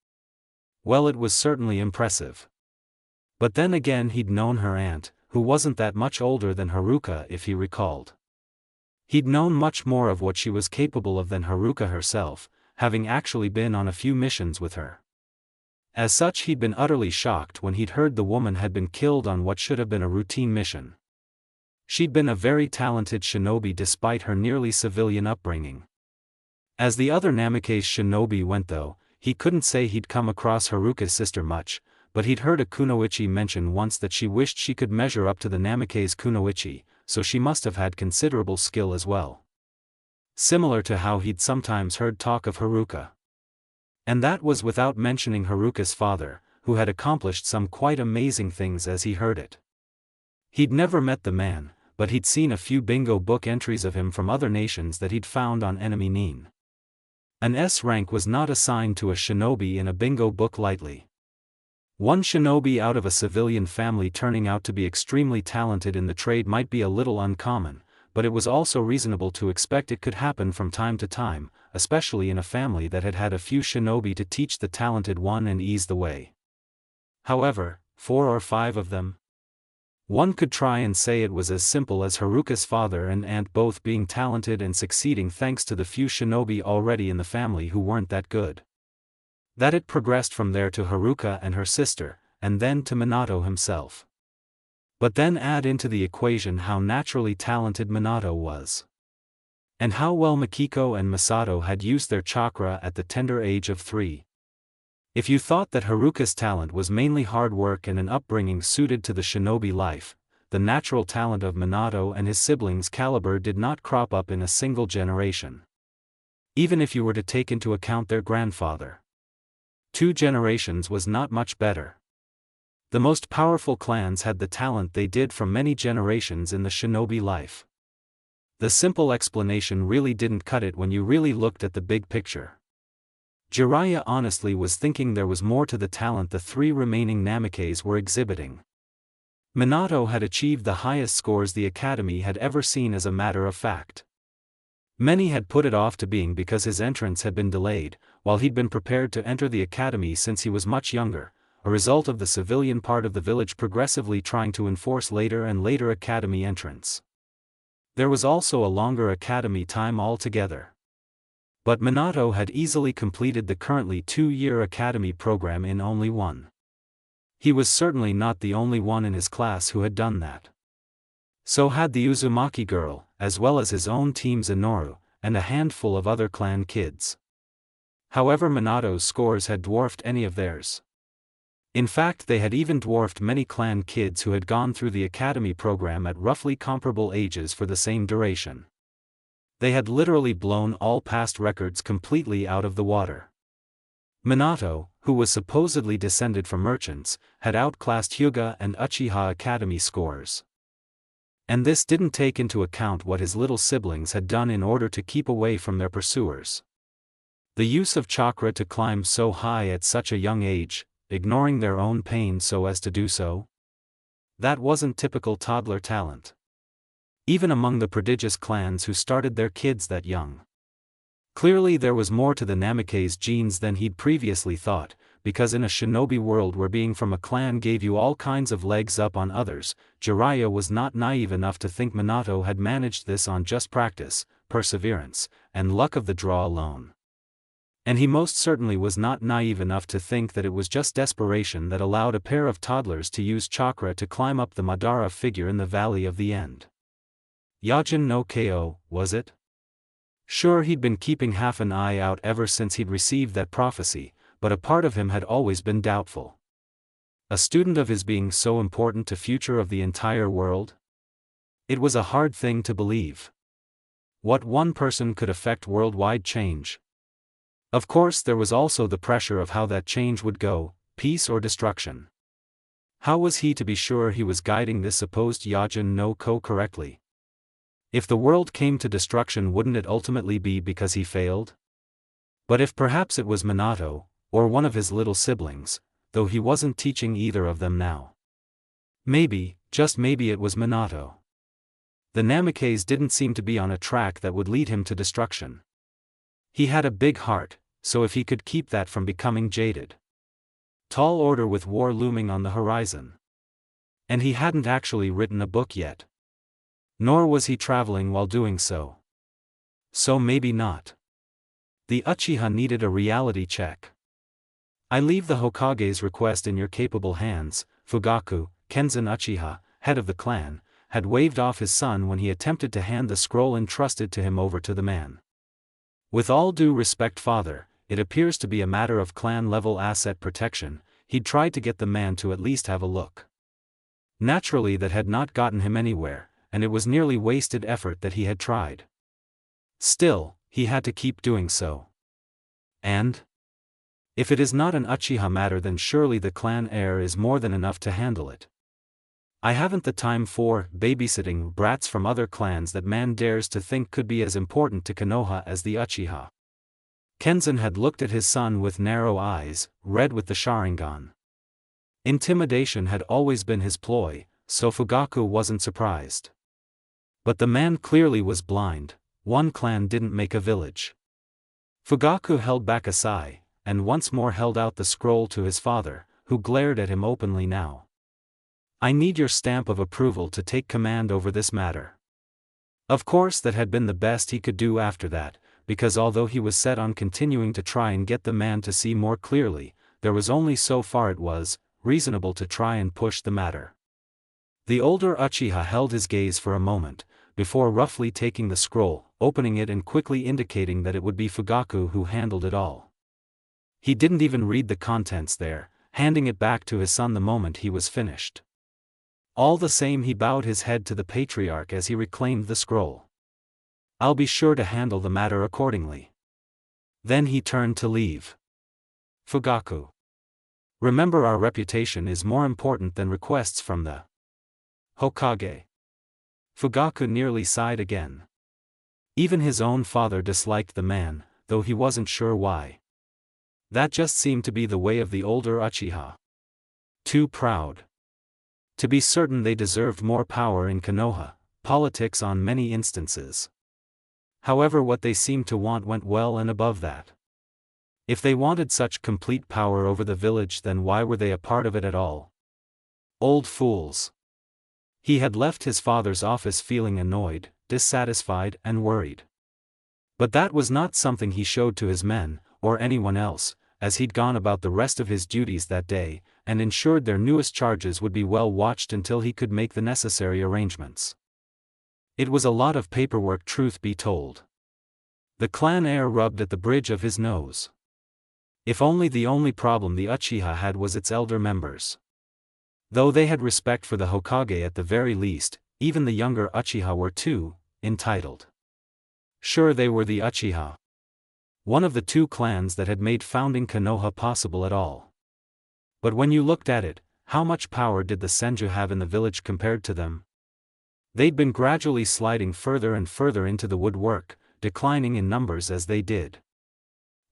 Well, it was certainly impressive. But then again he'd known her aunt, who wasn't that much older than Haruka if he recalled. He'd known much more of what she was capable of than Haruka herself, having actually been on a few missions with her. As such, he'd been utterly shocked when he'd heard the woman had been killed on what should have been a routine mission. She'd been a very talented shinobi despite her nearly civilian upbringing. As the other Namikaze shinobi went though, he couldn't say he'd come across Haruka's sister much, but he'd heard a kunoichi mention once that she wished she could measure up to the Namikaze kunoichi, so she must have had considerable skill as well. Similar to how he'd sometimes heard talk of Haruka. And that was without mentioning Haruka's father, who had accomplished some quite amazing things as he heard it. He'd never met the man, but he'd seen a few bingo book entries of him from other nations that he'd found on enemy Nin. An S rank was not assigned to a shinobi in a bingo book lightly. One shinobi out of a civilian family turning out to be extremely talented in the trade might be a little uncommon, but it was also reasonable to expect it could happen from time to time, especially in a family that had had a few shinobi to teach the talented one and ease the way. However, 4 or 5 of them? One could try and say it was as simple as Haruka's father and aunt both being talented and succeeding thanks to the few shinobi already in the family who weren't that good. That it progressed from there to Haruka and her sister, and then to Minato himself. But then add into the equation how naturally talented Minato was. And how well Mikiko and Masato had used their chakra at the tender age of 3. If you thought that Haruka's talent was mainly hard work and an upbringing suited to the shinobi life, the natural talent of Minato and his siblings' caliber did not crop up in a single generation. Even if you were to take into account their grandfather. 2 generations was not much better. The most powerful clans had the talent they did from many generations in the shinobi life. The simple explanation really didn't cut it when you really looked at the big picture. Jiraiya honestly was thinking there was more to the talent the three remaining Namikes were exhibiting. Minato had achieved the highest scores the academy had ever seen, as a matter of fact. Many had put it off to being because his entrance had been delayed, while he'd been prepared to enter the academy since he was much younger, a result of the civilian part of the village progressively trying to enforce later and later academy entrance. There was also a longer academy time altogether. But Minato had easily completed the currently 2-year academy program in only one. He was certainly not the only one in his class who had done that. So had the Uzumaki girl, as well as his own team Zennoru, and a handful of other clan kids. However, Minato's scores had dwarfed any of theirs. In fact, they had even dwarfed many clan kids who had gone through the academy program at roughly comparable ages for the same duration. They had literally blown all past records completely out of the water. Minato, who was supposedly descended from merchants, had outclassed Hyuga and Uchiha Academy scores. And this didn't take into account what his little siblings had done in order to keep away from their pursuers. The use of chakra to climb so high at such a young age, ignoring their own pain so as to do so? That wasn't typical toddler talent. Even among the prodigious clans who started their kids that young. Clearly there was more to the Namikaze genes than he'd previously thought, because in a shinobi world where being from a clan gave you all kinds of legs up on others, Jiraiya was not naive enough to think Minato had managed this on just practice, perseverance, and luck of the draw alone. And he most certainly was not naive enough to think that it was just desperation that allowed a pair of toddlers to use chakra to climb up the Madara figure in the Valley of the End. Yajin no Ko, was it? Sure, he'd been keeping half an eye out ever since he'd received that prophecy, but a part of him had always been doubtful. A student of his being so important to future of the entire world? It was a hard thing to believe. What one person could affect worldwide change? Of course, there was also the pressure of how that change would go, peace or destruction. How was he to be sure he was guiding this supposed Yajin no Ko correctly? If the world came to destruction, wouldn't it ultimately be because he failed? But if perhaps it was Minato, or one of his little siblings, though he wasn't teaching either of them now. Maybe, just maybe it was Minato. The Namikaze didn't seem to be on a track that would lead him to destruction. He had a big heart, so if he could keep that from becoming jaded. Tall order with war looming on the horizon. And he hadn't actually written a book yet. Nor was he traveling while doing so. So maybe not. The Uchiha needed a reality check. I leave the Hokage's request in your capable hands. Fugaku, Kenzen Uchiha, head of the clan, had waved off his son when he attempted to hand the scroll entrusted to him over to the man. With all due respect, father, it appears to be a matter of clan-level asset protection. He'd tried to get the man to at least have a look. Naturally that had not gotten him anywhere, and it was nearly wasted effort that he had tried. Still, he had to keep doing so. And? If it is not an Uchiha matter, then surely the clan heir is more than enough to handle it. I haven't the time for babysitting brats from other clans that man dares to think could be as important to Konoha as the Uchiha. Kenzen had looked at his son with narrow eyes, red with the Sharingan. Intimidation had always been his ploy, so Fugaku wasn't surprised. But the man clearly was blind. One clan didn't make a village. Fugaku held back a sigh, and once more held out the scroll to his father, who glared at him openly now. I need your stamp of approval to take command over this matter. Of course that had been the best he could do after that, because although he was set on continuing to try and get the man to see more clearly, there was only so far it was reasonable to try and push the matter. The older Uchiha held his gaze for a moment, before roughly taking the scroll, opening it and quickly indicating that it would be Fugaku who handled it all. He didn't even read the contents there, handing it back to his son the moment he was finished. All the same, he bowed his head to the patriarch as he reclaimed the scroll. I'll be sure to handle the matter accordingly. Then he turned to leave. Fugaku. Remember, our reputation is more important than requests from the Hokage. Fugaku nearly sighed again. Even his own father disliked the man, though he wasn't sure why. That just seemed to be the way of the older Uchiha. Too proud. To be certain they deserved more power in Konoha, politics on many instances. However, what they seemed to want went well and above that. If they wanted such complete power over the village, then why were they a part of it at all? Old fools. He had left his father's office feeling annoyed, dissatisfied, and worried. But that was not something he showed to his men, or anyone else, as he'd gone about the rest of his duties that day, and ensured their newest charges would be well watched until he could make the necessary arrangements. It was a lot of paperwork, truth be told. The clan heir rubbed at the bridge of his nose. If only the only problem the Uchiha had was its elder members. Though they had respect for the Hokage at the very least, even the younger Uchiha were too entitled. Sure, they were the Uchiha, one of the two clans that had made founding Konoha possible at all. But when you looked at it, how much power did the Senju have in the village compared to them? They'd been gradually sliding further and further into the woodwork, declining in numbers as they did.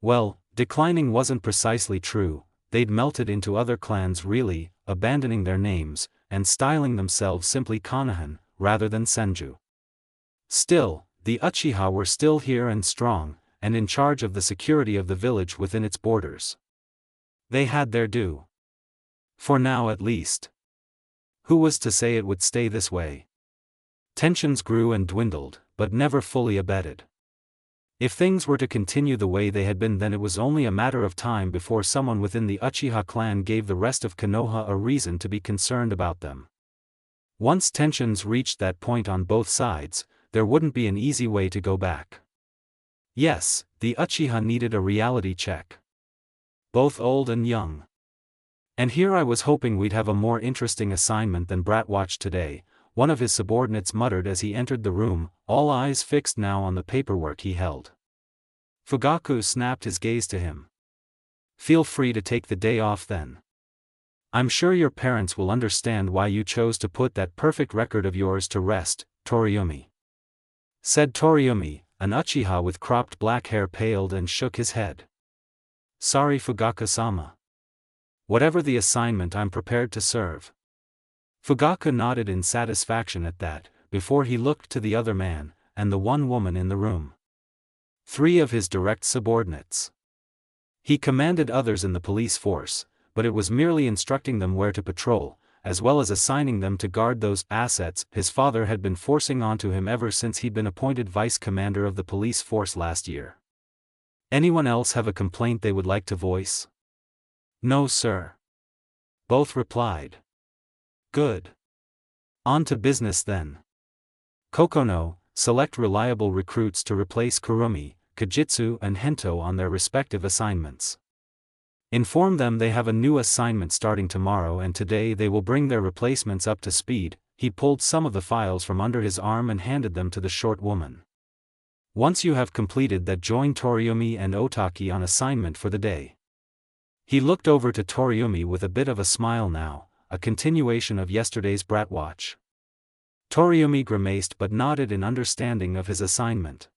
Well, declining wasn't precisely true, they'd melted into other clans, really, abandoning their names, and styling themselves simply Konohan, rather than Senju. Still, the Uchiha were still here and strong, and in charge of the security of the village within its borders. They had their due. For now at least. Who was to say it would stay this way? Tensions grew and dwindled, but never fully abated. If things were to continue the way they had been, then it was only a matter of time before someone within the Uchiha clan gave the rest of Konoha a reason to be concerned about them. Once tensions reached that point on both sides, there wouldn't be an easy way to go back. Yes, the Uchiha needed a reality check. Both old and young. And here I was hoping we'd have a more interesting assignment than Bratwatch today, one of his subordinates muttered as he entered the room, all eyes fixed now on the paperwork he held. Fugaku snapped his gaze to him. Feel free to take the day off then. I'm sure your parents will understand why you chose to put that perfect record of yours to rest, Toriumi. Said Toriumi. An Uchiha with cropped black hair paled and shook his head. Sorry, Fugaku-sama. Whatever the assignment, I'm prepared to serve. Fugaku nodded in satisfaction at that, before he looked to the other man, and the one woman in the room. 3 of his direct subordinates. He commanded others in the police force, but it was merely instructing them where to patrol, as well as assigning them to guard those assets his father had been forcing onto him ever since he'd been appointed vice commander of the police force last year. Anyone else have a complaint they would like to voice? No, sir. Both replied. Good. On to business then. Kokono, select reliable recruits to replace Kurumi, Kajitsu and Hento on their respective assignments. Inform them they have a new assignment starting tomorrow, and today they will bring their replacements up to speed. He pulled some of the files from under his arm and handed them to the short woman. Once you have completed that, join Toriumi and Otaki on assignment for the day. He looked over to Toriumi with a bit of a smile now, a continuation of yesterday's Bratwatch. Toriumi grimaced but nodded in understanding of his assignment.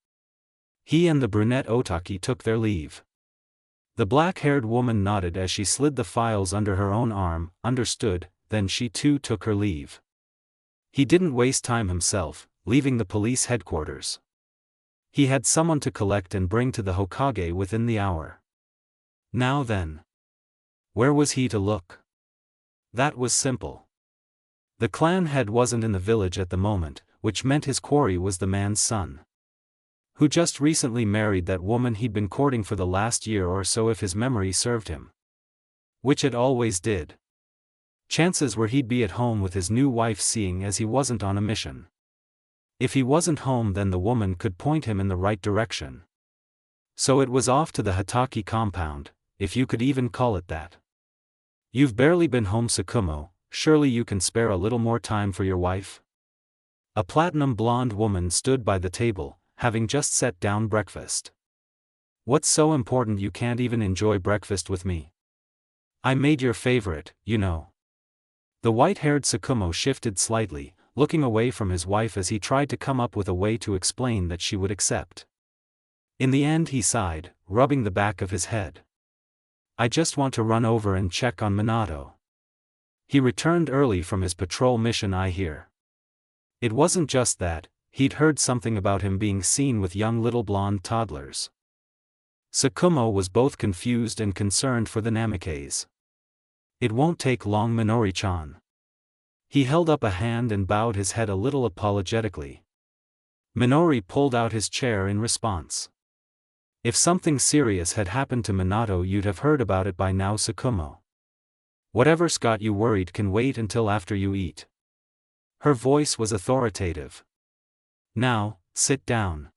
He and the brunette Otaki took their leave. The black-haired woman nodded as she slid the files under her own arm. Understood, then she too took her leave. He didn't waste time himself, leaving the police headquarters. He had someone to collect and bring to the Hokage within the hour. Now then. Where was he to look? That was simple. The clan head wasn't in the village at the moment, which meant his quarry was the man's son, who just recently married that woman he'd been courting for the last year or so, if his memory served him. Which it always did. Chances were he'd be at home with his new wife, seeing as he wasn't on a mission. If he wasn't home, then the woman could point him in the right direction. So it was off to the Hataki compound, if you could even call it that. You've barely been home, Sakumo, surely you can spare a little more time for your wife? A platinum blonde woman stood by the table, having just set down breakfast. What's so important you can't even enjoy breakfast with me? I made your favorite, you know. The white-haired Sakumo shifted slightly, looking away from his wife as he tried to come up with a way to explain that she would accept. In the end he sighed, rubbing the back of his head. I just want to run over and check on Minato. He returned early from his patrol mission, I hear. It wasn't just that, he'd heard something about him being seen with young little blonde toddlers. Tsukumo was both confused and concerned for the Namikaze. It won't take long, Minori-chan. He held up a hand and bowed his head a little apologetically. Minori pulled out his chair in response. If something serious had happened to Minato, you'd have heard about it by now, Tsukumo. Whatever's got you worried can wait until after you eat. Her voice was authoritative. Now, sit down.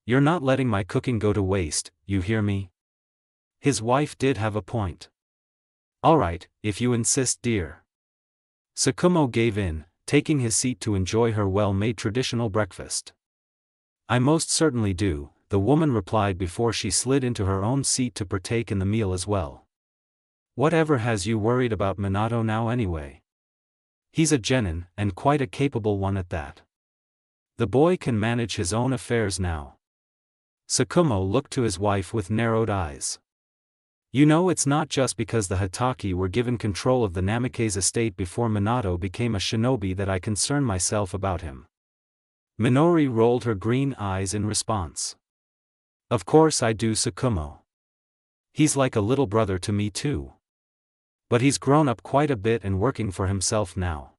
You're not letting my cooking go to waste, you hear me? His wife did have a point. Alright, if you insist, dear. Tsukumo gave in, taking his seat to enjoy her well-made traditional breakfast. I most certainly do, the woman replied before she slid into her own seat to partake in the meal as well. Whatever has you worried about Minato now anyway? He's a genin, and quite a capable one at that. The boy can manage his own affairs now. Tsukumo looked to his wife with narrowed eyes. You know, it's not just because the Hitaki were given control of the Namikaze estate before Minato became a shinobi that I concern myself about him. Minori rolled her green eyes in response. Of course I do, Tsukumo. He's like a little brother to me too. But he's grown up quite a bit and working for himself now.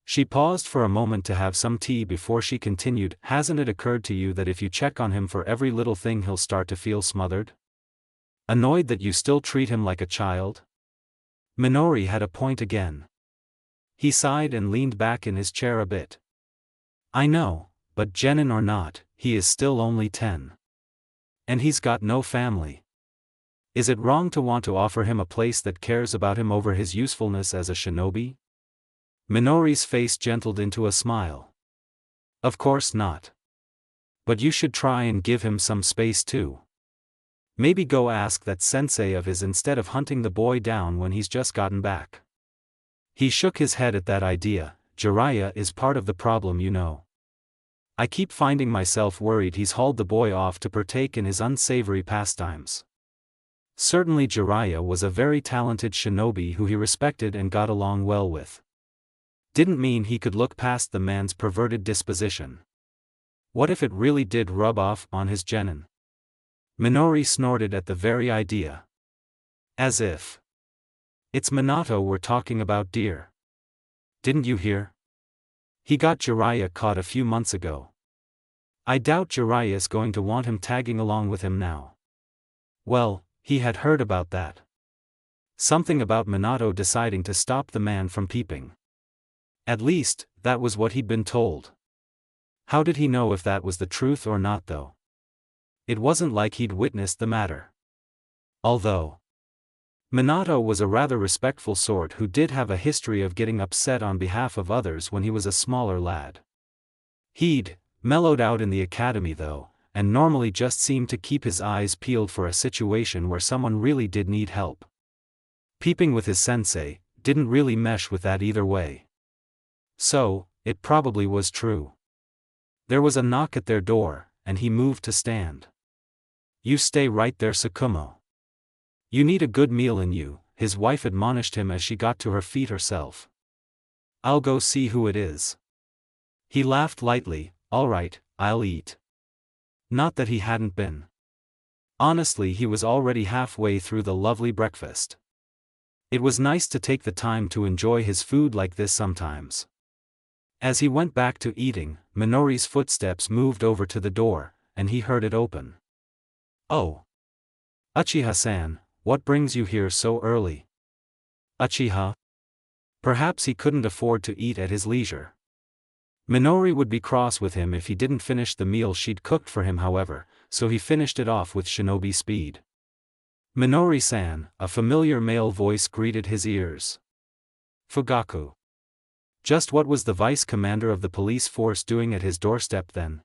She paused for a moment to have some tea before she continued, hasn't it occurred to you that if you check on him for every little thing he'll start to feel smothered? Annoyed that you still treat him like a child? Minori had a point again. He sighed and leaned back in his chair a bit. I know, but genin or not, he is still only 10. And he's got no family. Is it wrong to want to offer him a place that cares about him over his usefulness as a shinobi? Minori's face gentled into a smile. Of course not. But you should try and give him some space too. Maybe go ask that sensei of his instead of hunting the boy down when he's just gotten back. He shook his head at that idea. Jiraiya is part of the problem, you know. I keep finding myself worried he's hauled the boy off to partake in his unsavory pastimes. Certainly Jiraiya was a very talented shinobi who he respected and got along well with. Didn't mean he could look past the man's perverted disposition. What if it really did rub off on his genin? Minori snorted at the very idea. As if. It's Minato we're talking about, dear. Didn't you hear? He got Jiraiya caught a few months ago. I doubt Jiraiya's going to want him tagging along with him now. Well, he had heard about that. Something about Minato deciding to stop the man from peeping. At least, that was what he'd been told. How did he know if that was the truth or not though? It wasn't like he'd witnessed the matter. Although Minato was a rather respectful sort who did have a history of getting upset on behalf of others when he was a smaller lad. He'd mellowed out in the academy though, and normally just seemed to keep his eyes peeled for a situation where someone really did need help. Peeping with his sensei didn't really mesh with that either way. So, it probably was true. There was a knock at their door, and he moved to stand. You stay right there, Tsukumo. You need a good meal in you, his wife admonished him as she got to her feet herself. I'll go see who it is. He laughed lightly, all right, I'll eat. Not that he hadn't been. Honestly, he was already halfway through the lovely breakfast. It was nice to take the time to enjoy his food like this sometimes. As he went back to eating, Minori's footsteps moved over to the door, and he heard it open. Oh. Uchiha-san, what brings you here so early? Uchiha? Perhaps he couldn't afford to eat at his leisure. Minori would be cross with him if he didn't finish the meal she'd cooked for him, however, so he finished it off with shinobi speed. Minori-san, a familiar male voice greeted his ears. Fugaku. Just what was the vice commander of the police force doing at his doorstep then?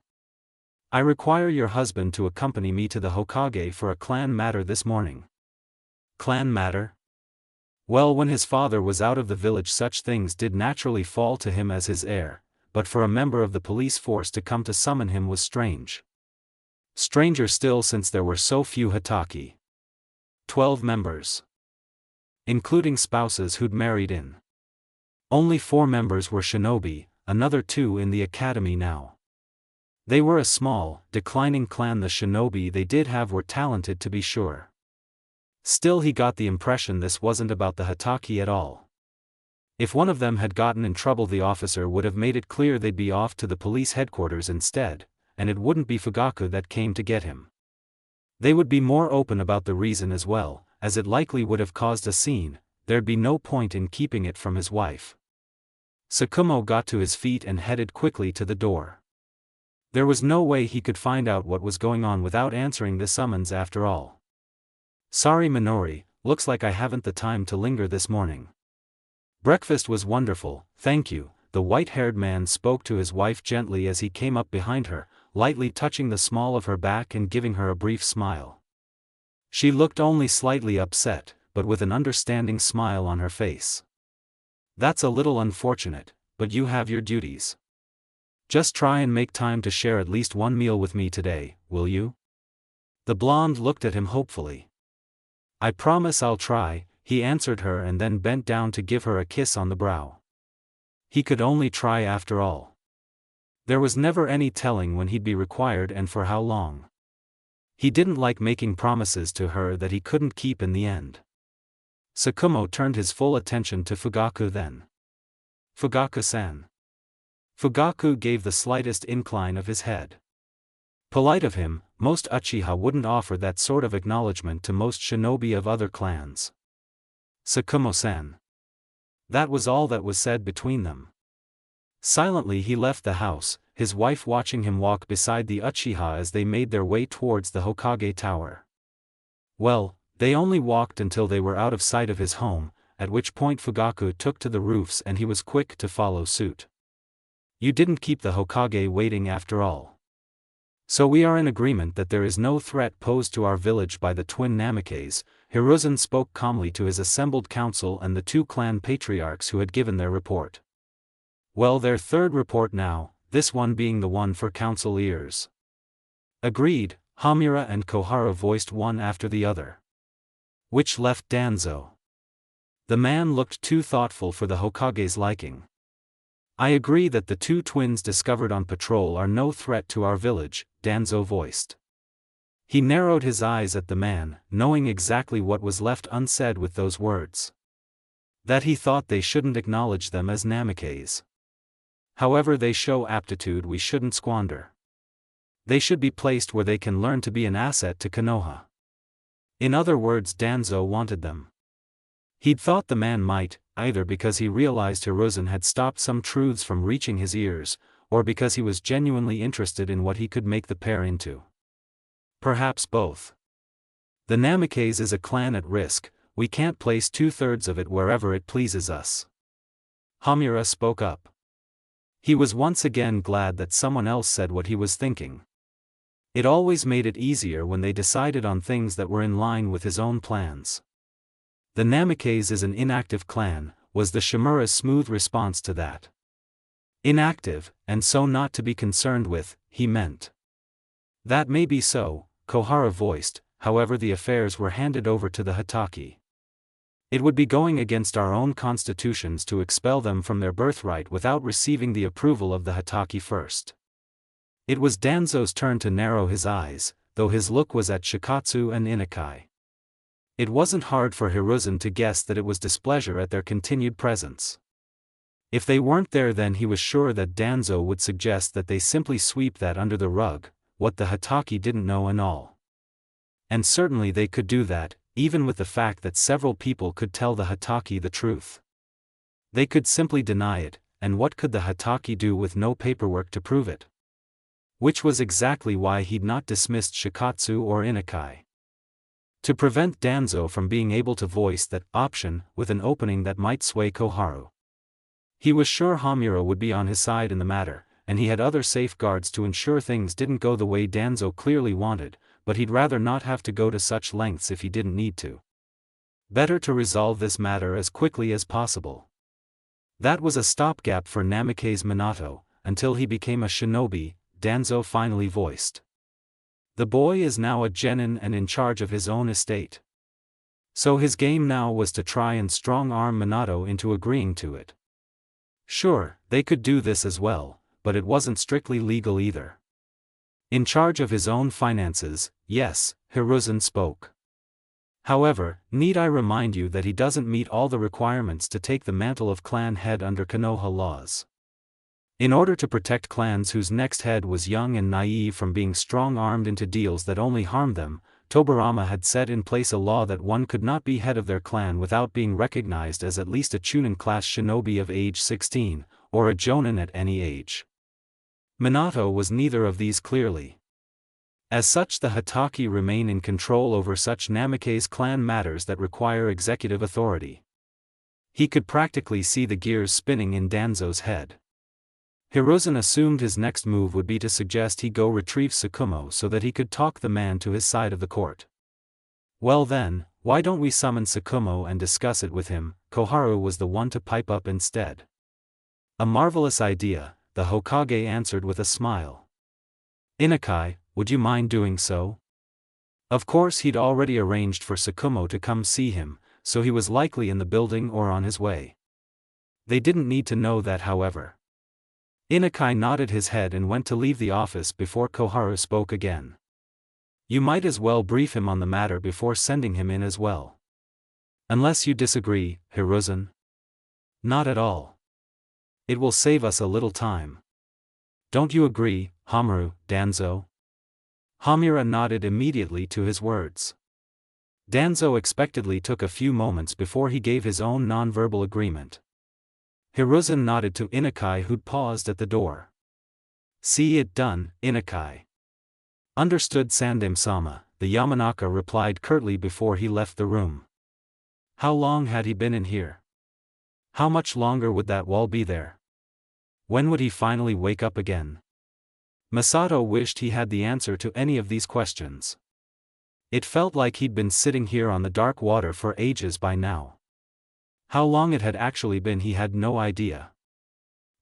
I require your husband to accompany me to the Hokage for a clan matter this morning. Clan matter? Well, when his father was out of the village, such things did naturally fall to him as his heir, but for a member of the police force to come to summon him was strange. Stranger still, since there were so few Hataki. 12 members. Including spouses who'd married in. Only 4 members were shinobi, another 2 in the academy now. They were a small, declining clan. The shinobi they did have were talented, to be sure. Still, he got the impression this wasn't about the Hataki at all. If one of them had gotten in trouble, the officer would have made it clear they'd be off to the police headquarters instead, and it wouldn't be Fugaku that came to get him. They would be more open about the reason as well, as it likely would have caused a scene. There'd be no point in keeping it from his wife. Tsukumo got to his feet and headed quickly to the door. There was no way he could find out what was going on without answering the summons after all. Sorry Minori, looks like I haven't the time to linger this morning. Breakfast was wonderful, thank you, the white-haired man spoke to his wife gently as he came up behind her, lightly touching the small of her back and giving her a brief smile. She looked only slightly upset, but with an understanding smile on her face. That's a little unfortunate, but you have your duties. Just try and make time to share at least one meal with me today, will you? The blonde looked at him hopefully. I promise I'll try, he answered her and then bent down to give her a kiss on the brow. He could only try after all. There was never any telling when he'd be required and for how long. He didn't like making promises to her that he couldn't keep in the end. Tsukumo turned his full attention to Fugaku then. Fugaku-san. Fugaku gave the slightest incline of his head. Polite of him, most Uchiha wouldn't offer that sort of acknowledgement to most shinobi of other clans. Tsukumo-san. That was all that was said between them. Silently he left the house, his wife watching him walk beside the Uchiha as they made their way towards the Hokage tower. Well, they only walked until they were out of sight of his home, at which point Fugaku took to the roofs and he was quick to follow suit. You didn't keep the Hokage waiting after all. So we are in agreement that there is no threat posed to our village by the twin Namikes. Hiruzen spoke calmly to his assembled council and the 2 clan patriarchs who had given their report. Well, their third report now, this one being the one for council ears. Agreed, Hamura and Kohara voiced one after the other. Which left Danzo. The man looked too thoughtful for the Hokage's liking. I agree that the 2 twins discovered on patrol are no threat to our village, Danzo voiced. He narrowed his eyes at the man, knowing exactly what was left unsaid with those words. That he thought they shouldn't acknowledge them as Namikes. However, they show aptitude we shouldn't squander. They should be placed where they can learn to be an asset to Konoha. In other words, Danzo wanted them. He'd thought the man might, either because he realized Hiruzen had stopped some truths from reaching his ears, or because he was genuinely interested in what he could make the pair into. Perhaps both. The Namikes is a clan at risk, we can't place 2/3 of it wherever it pleases us. Hamura spoke up. He was once again glad that someone else said what he was thinking. It always made it easier when they decided on things that were in line with his own plans. The Namikes is an inactive clan, was the Shimura's smooth response to that. Inactive, and so not to be concerned with, he meant. That may be so, Kohara voiced, however the affairs were handed over to the Hataki. It would be going against our own constitutions to expel them from their birthright without receiving the approval of the Hataki first. It was Danzo's turn to narrow his eyes, though his look was at Shikatsu and Inukai. It wasn't hard for Hiruzen to guess that it was displeasure at their continued presence. If they weren't there, then he was sure that Danzo would suggest that they simply sweep that under the rug, what the Hataki didn't know and all. And certainly they could do that, even with the fact that several people could tell the Hataki the truth. They could simply deny it, and what could the Hataki do with no paperwork to prove it? Which was exactly why he'd not dismissed Shikatsu or Inukai. To prevent Danzo from being able to voice that option with an opening that might sway Koharu. He was sure Hamura would be on his side in the matter, and he had other safeguards to ensure things didn't go the way Danzo clearly wanted, but he'd rather not have to go to such lengths if he didn't need to. Better to resolve this matter as quickly as possible. That was a stopgap for Namikaze Minato, until he became a shinobi, Danzo finally voiced. The boy is now a genin and in charge of his own estate. So his game now was to try and strong-arm Minato into agreeing to it. Sure, they could do this as well, but it wasn't strictly legal either. In charge of his own finances, yes, Hiruzen spoke. However, need I remind you that he doesn't meet all the requirements to take the mantle of clan head under Konoha laws. In order to protect clans whose next head was young and naive from being strong-armed into deals that only harmed them, Tobirama had set in place a law that one could not be head of their clan without being recognized as at least a Chunin-class shinobi of age 16, or a jonin at any age. Minato was neither of these clearly. As such, the Hatake remain in control over such Namikaze clan matters that require executive authority. He could practically see the gears spinning in Danzo's head. Hiruzen assumed his next move would be to suggest he go retrieve Tsukumo so that he could talk the man to his side of the court. Well then, why don't we summon Tsukumo and discuss it with him? Koharu was the one to pipe up instead. A marvelous idea, the Hokage answered with a smile. Inukai, would you mind doing so? Of course he'd already arranged for Tsukumo to come see him, so he was likely in the building or on his way. They didn't need to know that, however. Inukai nodded his head and went to leave the office before Koharu spoke again. You might as well brief him on the matter before sending him in as well. Unless you disagree, Hiruzen? Not at all. It will save us a little time. Don't you agree, Hamaru, Danzo? Hamura nodded immediately to his words. Danzo expectedly took a few moments before he gave his own non-verbal agreement. Hiruzen nodded to Inukai, who'd paused at the door. See it done, Inukai. Understood, Sandem-sama, the Yamanaka replied curtly before he left the room. How long had he been in here? How much longer would that wall be there? When would he finally wake up again? Masato wished he had the answer to any of these questions. It felt like he'd been sitting here on the dark water for ages by now. How long it had actually been he had no idea.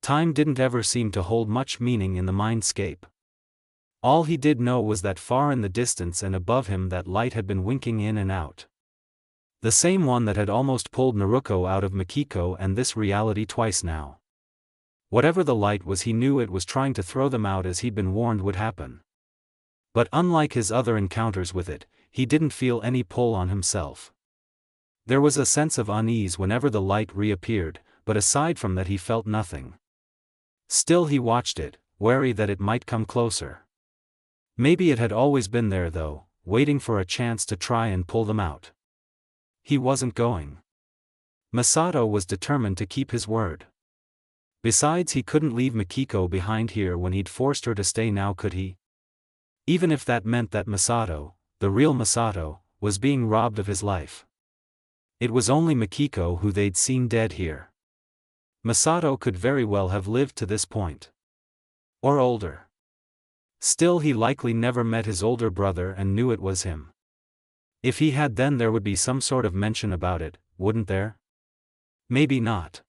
Time didn't ever seem to hold much meaning in the mindscape. All he did know was that far in the distance and above him that light had been winking in and out. The same one that had almost pulled Naruko out of Mikiko and this reality twice now. Whatever the light was, he knew it was trying to throw them out, as he'd been warned would happen. But unlike his other encounters with it, he didn't feel any pull on himself. There was a sense of unease whenever the light reappeared, but aside from that he felt nothing. Still he watched it, wary that it might come closer. Maybe it had always been there though, waiting for a chance to try and pull them out. He wasn't going. Masato was determined to keep his word. Besides, he couldn't leave Mikiko behind here when he'd forced her to stay now, could he? Even if that meant that Masato, the real Masato, was being robbed of his life. It was only Mikiko who they'd seen dead here. Masato could very well have lived to this point. Or older. Still, he likely never met his older brother and knew it was him. If he had, then there would be some sort of mention about it, wouldn't there? Maybe not.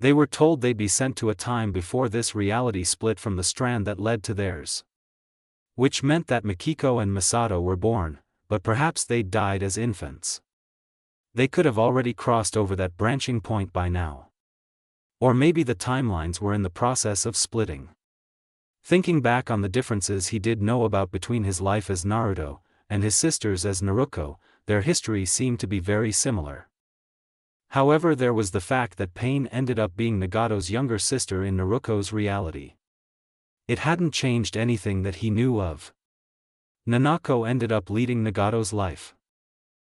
They were told they'd be sent to a time before this reality split from the strand that led to theirs. Which meant that Mikiko and Masato were born, but perhaps they'd died as infants. They could have already crossed over that branching point by now. Or maybe the timelines were in the process of splitting. Thinking back on the differences he did know about between his life as Naruto, and his sisters as Naruko, their history seemed to be very similar. However, there was the fact that Pain ended up being Nagato's younger sister in Naruko's reality. It hadn't changed anything that he knew of. Nanako ended up leading Nagato's life.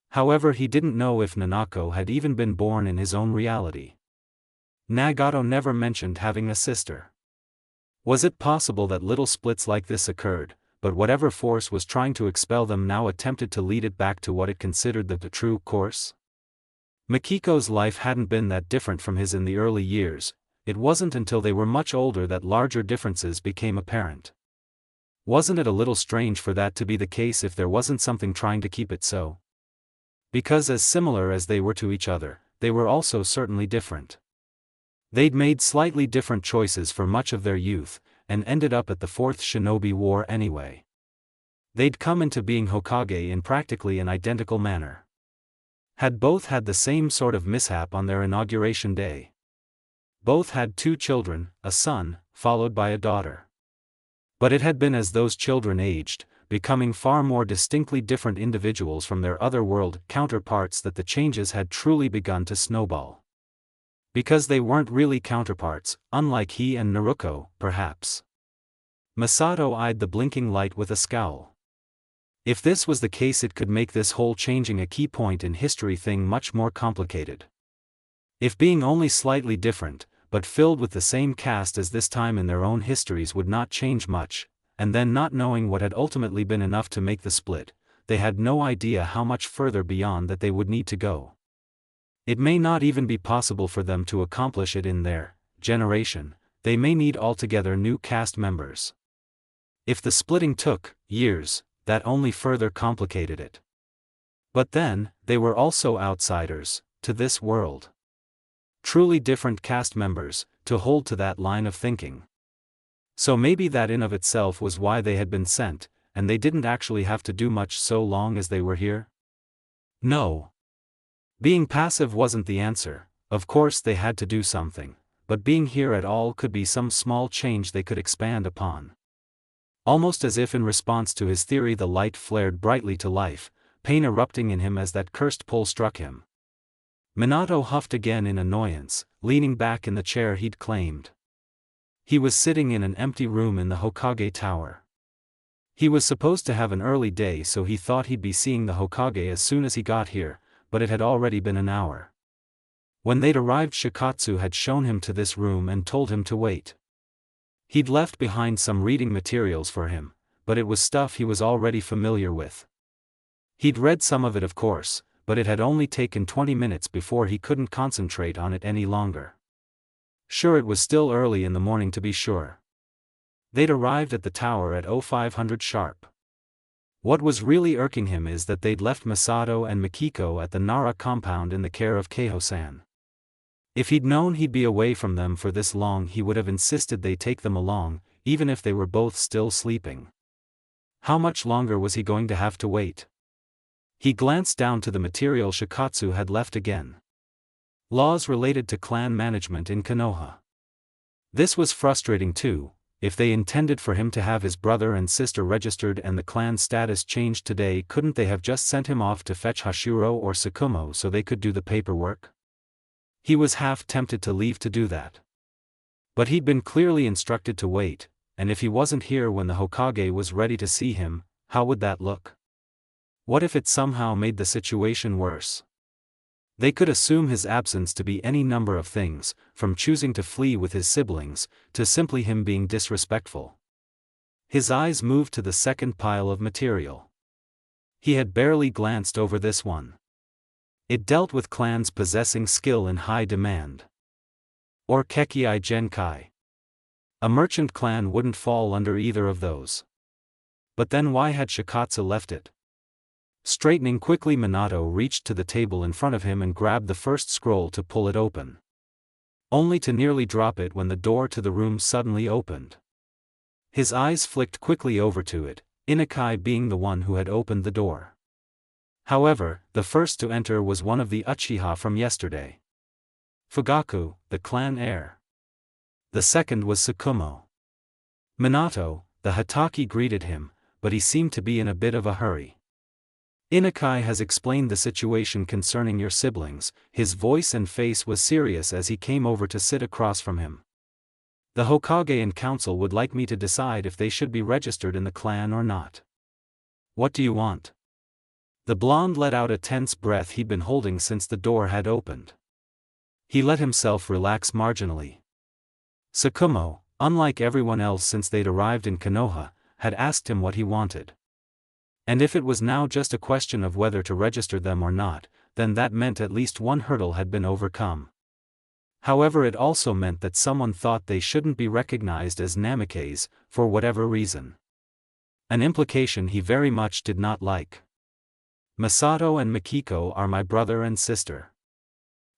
However, he didn't know if Nanako had even been born in his own reality. Nagato never mentioned having a sister. Was it possible that little splits like this occurred, but whatever force was trying to expel them now attempted to lead it back to what it considered the true course? Mikiko's life hadn't been that different from his in the early years. It wasn't until they were much older that larger differences became apparent. Wasn't it a little strange for that to be the case if there wasn't something trying to keep it so? Because as similar as they were to each other, they were also certainly different. They'd made slightly different choices for much of their youth, and ended up at the Fourth Shinobi War anyway. They'd come into being Hokage in practically an identical manner. Had both had the same sort of mishap on their inauguration day. Both had 2 children, a son, followed by a daughter. But it had been as those children aged, becoming far more distinctly different individuals from their other-world counterparts, that the changes had truly begun to snowball. Because they weren't really counterparts, unlike he and Naruko, perhaps. Masato eyed the blinking light with a scowl. If this was the case, it could make this whole changing a key point in history thing much more complicated. If being only slightly different, but filled with the same cast as this time in their own histories would not change much, and then not knowing what had ultimately been enough to make the split, they had no idea how much further beyond that they would need to go. It may not even be possible for them to accomplish it in their generation. They may need altogether new cast members. If the splitting took years, that only further complicated it. But then, they were also outsiders to this world. Truly different cast members, to hold to that line of thinking. So maybe that in of itself was why they had been sent, and they didn't actually have to do much so long as they were here? No. Being passive wasn't the answer. Of course they had to do something, but being here at all could be some small change they could expand upon. Almost as if in response to his theory, the light flared brightly to life, pain erupting in him as that cursed pull struck him. Minato huffed again in annoyance, leaning back in the chair he'd claimed. He was sitting in an empty room in the Hokage Tower. He was supposed to have an early day, so he thought he'd be seeing the Hokage as soon as he got here, but it had already been an hour. When they'd arrived, Shikatsu had shown him to this room and told him to wait. He'd left behind some reading materials for him, but it was stuff he was already familiar with. He'd read some of it, of course, but it had only taken 20 minutes before he couldn't concentrate on it any longer. Sure, it was still early in the morning to be sure. They'd arrived at the tower at 0500 sharp. What was really irking him is that they'd left Masato and Mikiko at the Nara compound in the care of Keiho-san. If he'd known he'd be away from them for this long, he would have insisted they take them along, even if they were both still sleeping. How much longer was he going to have to wait? He glanced down to the material Shikatsu had left again. Laws related to clan management in Konoha. This was frustrating too. If they intended for him to have his brother and sister registered and the clan status changed today, couldn't they have just sent him off to fetch Hashiro or Tsukumo so they could do the paperwork? He was half tempted to leave to do that. But he'd been clearly instructed to wait, and if he wasn't here when the Hokage was ready to see him, how would that look? What if it somehow made the situation worse? They could assume his absence to be any number of things, from choosing to flee with his siblings, to simply him being disrespectful. His eyes moved to the second pile of material. He had barely glanced over this one. It dealt with clans possessing skill in high demand. Or Kekkei Genkai. A merchant clan wouldn't fall under either of those. But then why had Shikatsu left it? Straightening quickly, Minato reached to the table in front of him and grabbed the first scroll to pull it open. Only to nearly drop it when the door to the room suddenly opened. His eyes flicked quickly over to it, Inukai being the one who had opened the door. However, the first to enter was one of the Uchiha from yesterday. Fugaku, the clan heir. The second was Tsukumo. Minato, the Hatake, greeted him, but he seemed to be in a bit of a hurry. Inukai has explained the situation concerning your siblings. His voice and face was serious as he came over to sit across from him. The Hokage and council would like me to decide if they should be registered in the clan or not. What do you want? The blonde let out a tense breath he'd been holding since the door had opened. He let himself relax marginally. Tsukumo, unlike everyone else since they'd arrived in Konoha, had asked him what he wanted. And if it was now just a question of whether to register them or not, then that meant at least one hurdle had been overcome. However, it also meant that someone thought they shouldn't be recognized as Namikes, for whatever reason. An implication he very much did not like. Masato and Mikiko are my brother and sister.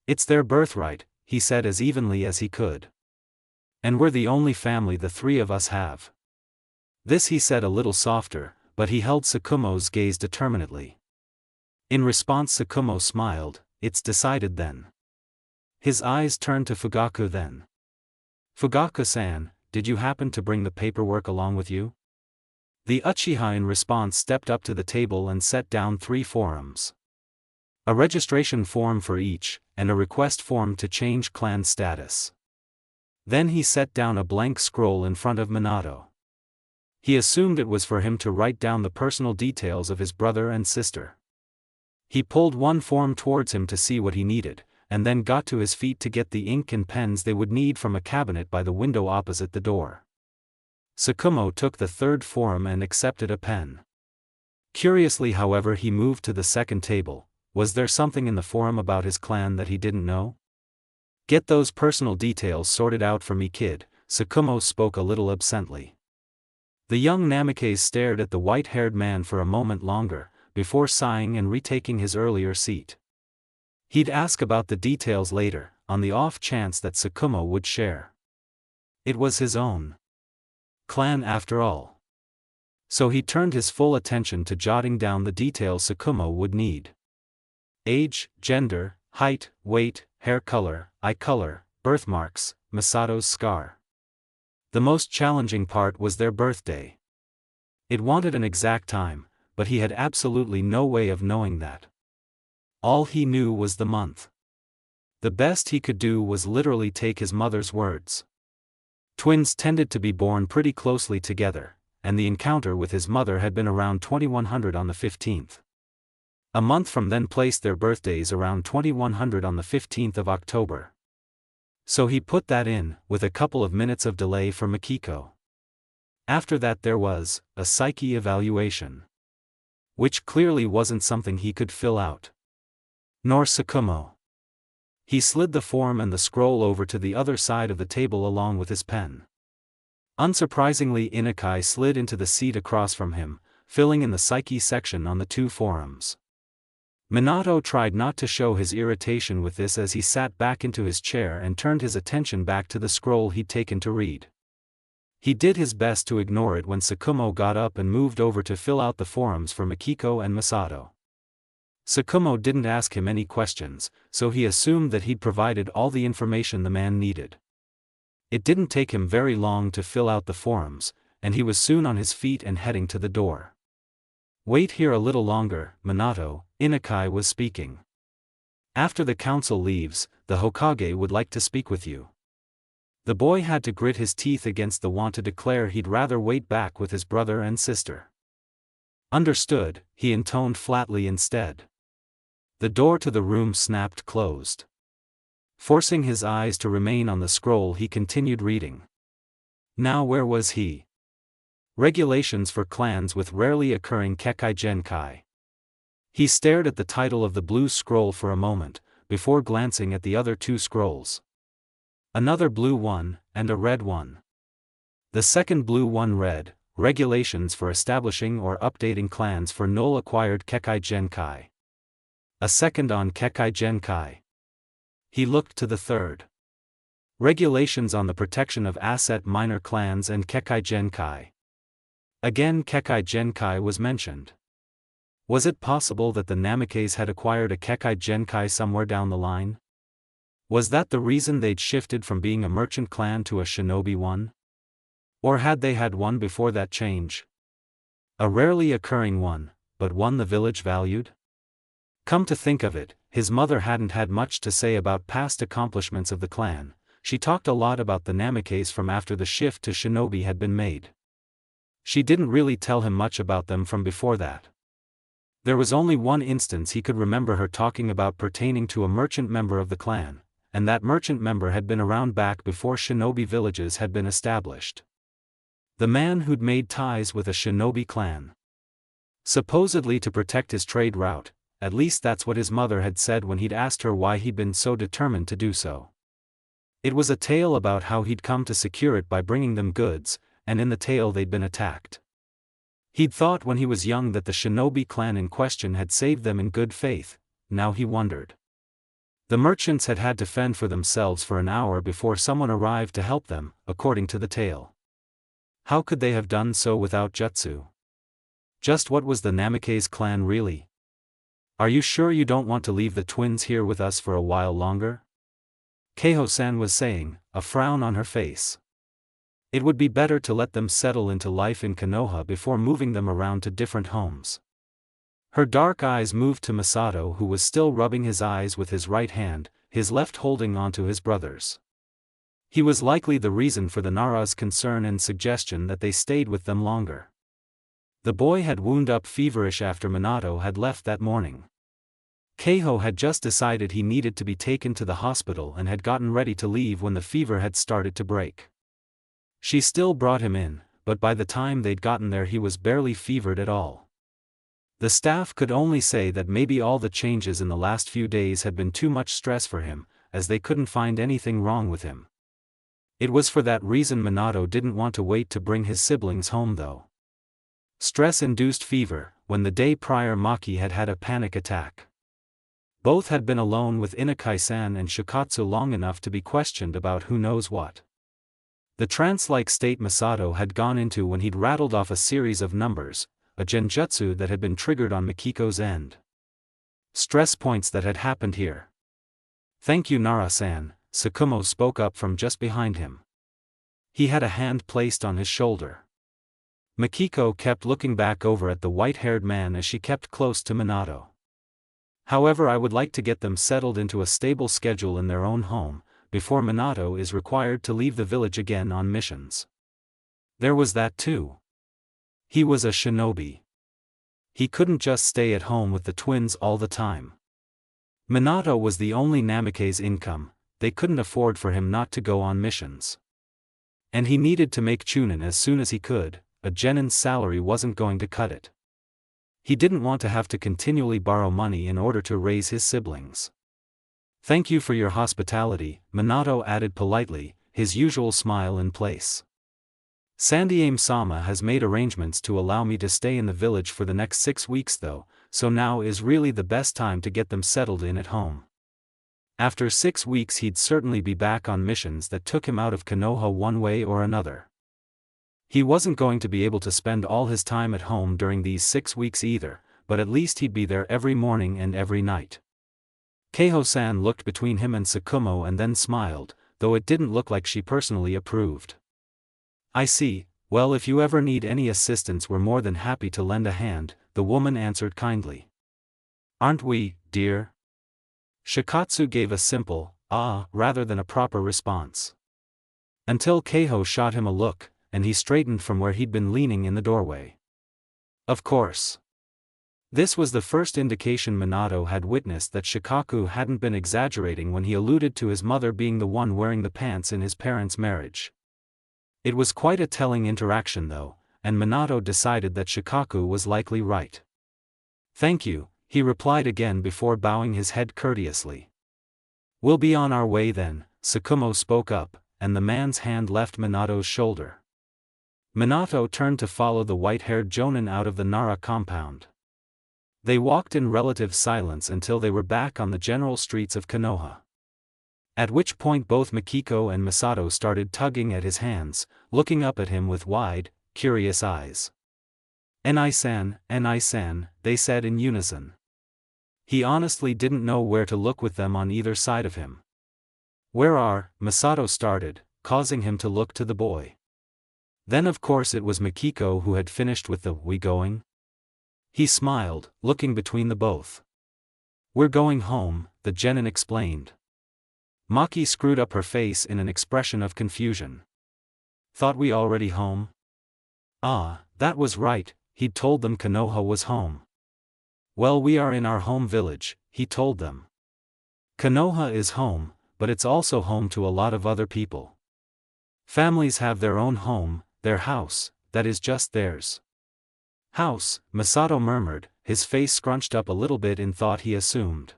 It's their birthright, he said as evenly as he could. And we're the only family the three of us have. This he said a little softer, but he held Tsukumo's gaze determinedly. In response Tsukumo smiled. It's decided then. His eyes turned to Fugaku then. Fugaku-san, did you happen to bring the paperwork along with you? The Uchiha in response stepped up to the table and set down 3 forms. A registration form for each, and a request form to change clan status. Then he set down a blank scroll in front of Minato. He assumed it was for him to write down the personal details of his brother and sister. He pulled one form towards him to see what he needed, and then got to his feet to get the ink and pens they would need from a cabinet by the window opposite the door. Tsukumo took the 3rd form and accepted a pen. Curiously, however, he moved to the second table. Was there something in the form about his clan that he didn't know? Get those personal details sorted out for me, kid, Tsukumo spoke a little absently. The young Namikaze stared at the white-haired man for a moment longer, before sighing and retaking his earlier seat. He'd ask about the details later, on the off chance that Tsukumo would share. It was his own clan after all. So he turned his full attention to jotting down the details Tsukumo would need. Age, gender, height, weight, hair color, eye color, birthmarks, Masato's scar. The most challenging part was their birthday. It wanted an exact time, but he had absolutely no way of knowing that. All he knew was the month. The best he could do was literally take his mother's words. Twins tended to be born pretty closely together, and the encounter with his mother had been around 2100 on the 15th. A month from then placed their birthdays around 2100 on the 15th of October. So he put that in, with a couple of minutes of delay for Mikiko. After that there was a psyche evaluation. Which clearly wasn't something he could fill out. Nor Tsukumo. He slid the form and the scroll over to the other side of the table along with his pen. Unsurprisingly, Inukai slid into the seat across from him, filling in the psyche section on the 2 forms. Minato tried not to show his irritation with this as he sat back into his chair and turned his attention back to the scroll he'd taken to read. He did his best to ignore it when Tsukumo got up and moved over to fill out the forms for Mikiko and Masato. Tsukumo didn't ask him any questions, so he assumed that he'd provided all the information the man needed. It didn't take him very long to fill out the forms, and he was soon on his feet and heading to the door. Wait here a little longer, Minato, Inukai was speaking. After the council leaves, the Hokage would like to speak with you. The boy had to grit his teeth against the want to declare he'd rather wait back with his brother and sister. Understood, he intoned flatly instead. The door to the room snapped closed. Forcing his eyes to remain on the scroll, he continued reading. Now where was he? Regulations for clans with rarely occurring Kekai Genkai. He stared at the title of the blue scroll for a moment, before glancing at the other 2 scrolls. Another blue one, and a red one. The second blue one read, Regulations for establishing or updating clans for null-acquired Kekai Genkai. A second on Kekai Genkai. He looked to the third. Regulations on the protection of asset minor clans and Kekai Genkai. Again Kekai Genkai was mentioned. Was it possible that the Namikaze had acquired a Kekai Genkai somewhere down the line? Was that the reason they'd shifted from being a merchant clan to a shinobi one? Or had they had one before that change? A rarely occurring one, but one the village valued? Come to think of it, his mother hadn't had much to say about past accomplishments of the clan. She talked a lot about the Namikaze from after the shift to shinobi had been made. She didn't really tell him much about them from before that. There was only one instance he could remember her talking about pertaining to a merchant member of the clan, and that merchant member had been around back before shinobi villages had been established. The man who'd made ties with a shinobi clan. Supposedly to protect his trade route, at least that's what his mother had said when he'd asked her why he'd been so determined to do so. It was a tale about how he'd come to secure it by bringing them goods, and in the tale they'd been attacked. He'd thought when he was young that the shinobi clan in question had saved them in good faith. Now he wondered. The merchants had had to fend for themselves for an hour before someone arrived to help them, according to the tale. How could they have done so without jutsu? Just what was the Namikaze clan really? Are you sure you don't want to leave the twins here with us for a while longer? Keiho-san was saying, a frown on her face. It would be better to let them settle into life in Konoha before moving them around to different homes. Her dark eyes moved to Masato, who was still rubbing his eyes with his right hand, his left holding onto his brother's. He was likely the reason for the Nara's concern and suggestion that they stayed with them longer. The boy had wound up feverish after Minato had left that morning. Keiho had just decided he needed to be taken to the hospital and had gotten ready to leave when the fever had started to break. She still brought him in, but by the time they'd gotten there he was barely fevered at all. The staff could only say that maybe all the changes in the last few days had been too much stress for him, as they couldn't find anything wrong with him. It was for that reason Minato didn't want to wait to bring his siblings home though. Stress-induced fever, when the day prior Maki had had a panic attack. Both had been alone with Inakai-san and Shikatsu long enough to be questioned about who knows what. The trance-like state Masato had gone into when he'd rattled off a series of numbers, a genjutsu that had been triggered on Mikiko's end. Stress points that had happened here. Thank you Nara-san, Tsukumo spoke up from just behind him. He had a hand placed on his shoulder. Mikiko kept looking back over at the white-haired man as she kept close to Minato. However, I would like to get them settled into a stable schedule in their own home, before Minato is required to leave the village again on missions. There was that too. He was a shinobi. He couldn't just stay at home with the twins all the time. Minato was the only Namikaze income, they couldn't afford for him not to go on missions. And he needed to make Chunin as soon as he could, a genin's salary wasn't going to cut it. He didn't want to have to continually borrow money in order to raise his siblings. Thank you for your hospitality, Minato added politely, his usual smile in place. Sandiame-sama has made arrangements to allow me to stay in the village for the next 6 weeks though, so now is really the best time to get them settled in at home. After 6 weeks he'd certainly be back on missions that took him out of Konoha one way or another. He wasn't going to be able to spend all his time at home during these 6 weeks either, but at least he'd be there every morning and every night. Keiho-san looked between him and Tsukumo and then smiled, though it didn't look like she personally approved. I see, well if you ever need any assistance we're more than happy to lend a hand, the woman answered kindly. Aren't we, dear? Shikatsu gave a simple, rather than a proper response. Until Keiho shot him a look, and he straightened from where he'd been leaning in the doorway. Of course. This was the first indication Minato had witnessed that Shikaku hadn't been exaggerating when he alluded to his mother being the one wearing the pants in his parents' marriage. It was quite a telling interaction though, and Minato decided that Shikaku was likely right. Thank you, he replied again before bowing his head courteously. We'll be on our way then, Tsukumo spoke up, and the man's hand left Minato's shoulder. Minato turned to follow the white-haired jonin out of the Nara compound. They walked in relative silence until they were back on the general streets of Konoha. At which point both Mikiko and Masato started tugging at his hands, looking up at him with wide, curious eyes. Enai-san, they said in unison. He honestly didn't know where to look with them on either side of him. Where are, Masato started, causing him to look to the boy. Then of course it was Mikiko who had finished with the "we going?" He smiled, looking between the both. We're going home, the genin explained. Maki screwed up her face in an expression of confusion. Thought we already home? That was right, he'd told them Konoha was home. Well, we are in our home village, he told them. Konoha is home, but it's also home to a lot of other people. Families have their own home, their house, that is just theirs. House, Masato murmured, his face scrunched up a little bit in thought he assumed.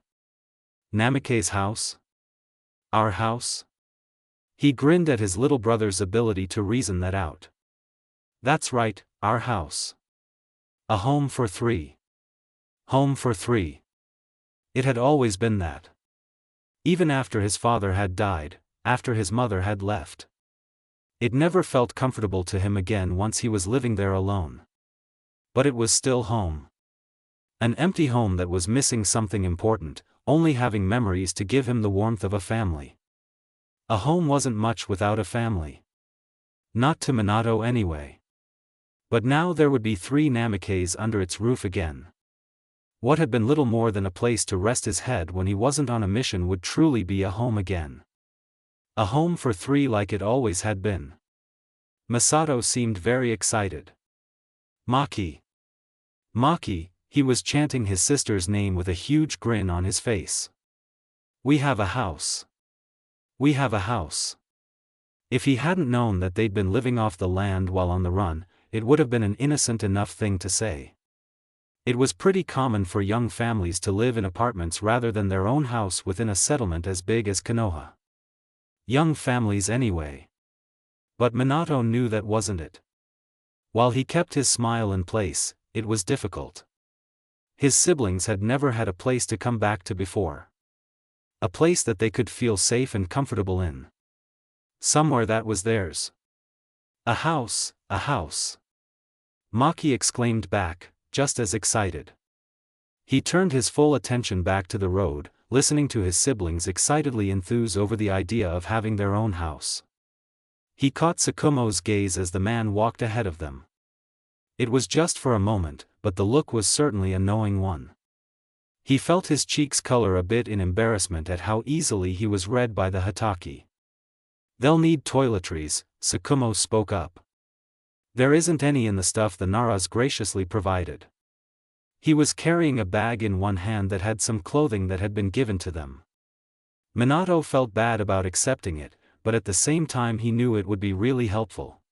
Namikaze's house? Our house? He grinned at his little brother's ability to reason that out. That's right, our house. A home for three. Home for three. It had always been that. Even after his father had died, after his mother had left. It never felt comfortable to him again once he was living there alone. But it was still home. An empty home that was missing something important, only having memories to give him the warmth of a family. A home wasn't much without a family. Not to Minato anyway. But now there would be 3 Namikes under its roof again. What had been little more than a place to rest his head when he wasn't on a mission would truly be a home again. A home for 3 like it always had been. Masato seemed very excited. Maki. Maki, he was chanting his sister's name with a huge grin on his face. We have a house. We have a house. If he hadn't known that they'd been living off the land while on the run, it would have been an innocent enough thing to say. It was pretty common for young families to live in apartments rather than their own house within a settlement as big as Konoha. Young families anyway. But Minato knew that wasn't it. While he kept his smile in place, it was difficult. His siblings had never had a place to come back to before. A place that they could feel safe and comfortable in. Somewhere that was theirs. A house, a house. Maki exclaimed back, just as excited. He turned his full attention back to the road, listening to his siblings excitedly enthuse over the idea of having their own house. He caught Tsukumo's gaze as the man walked ahead of them. It was just for a moment, but the look was certainly a knowing one. He felt his cheeks color a bit in embarrassment at how easily he was read by the Hitaki. They'll need toiletries, Tsukumo spoke up. There isn't any in the stuff the Naras graciously provided. He was carrying a bag in one hand that had some clothing that had been given to them. Minato felt bad about accepting it, but at the same time he knew it would be really helpful.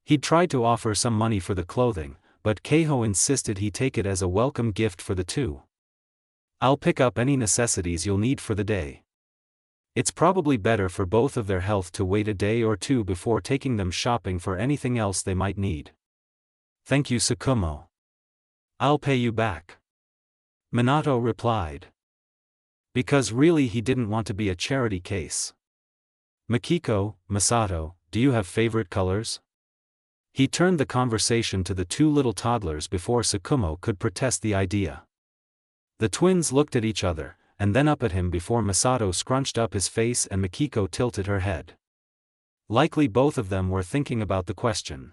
He'd tried to offer some money for the clothing, but Keiho insisted he take it as a welcome gift for the 2. I'll pick up any necessities you'll need for the day. It's probably better for both of their health to wait a day or 2 before taking them shopping for anything else they might need. Thank you, Tsukumo. I'll pay you back. Minato replied. Because really he didn't want to be a charity case. Makiko, Masato, do you have favorite colors? He turned the conversation to the 2 little toddlers before Tsukumo could protest the idea. The twins looked at each other, and then up at him before Masato scrunched up his face and Makiko tilted her head. Likely both of them were thinking about the question.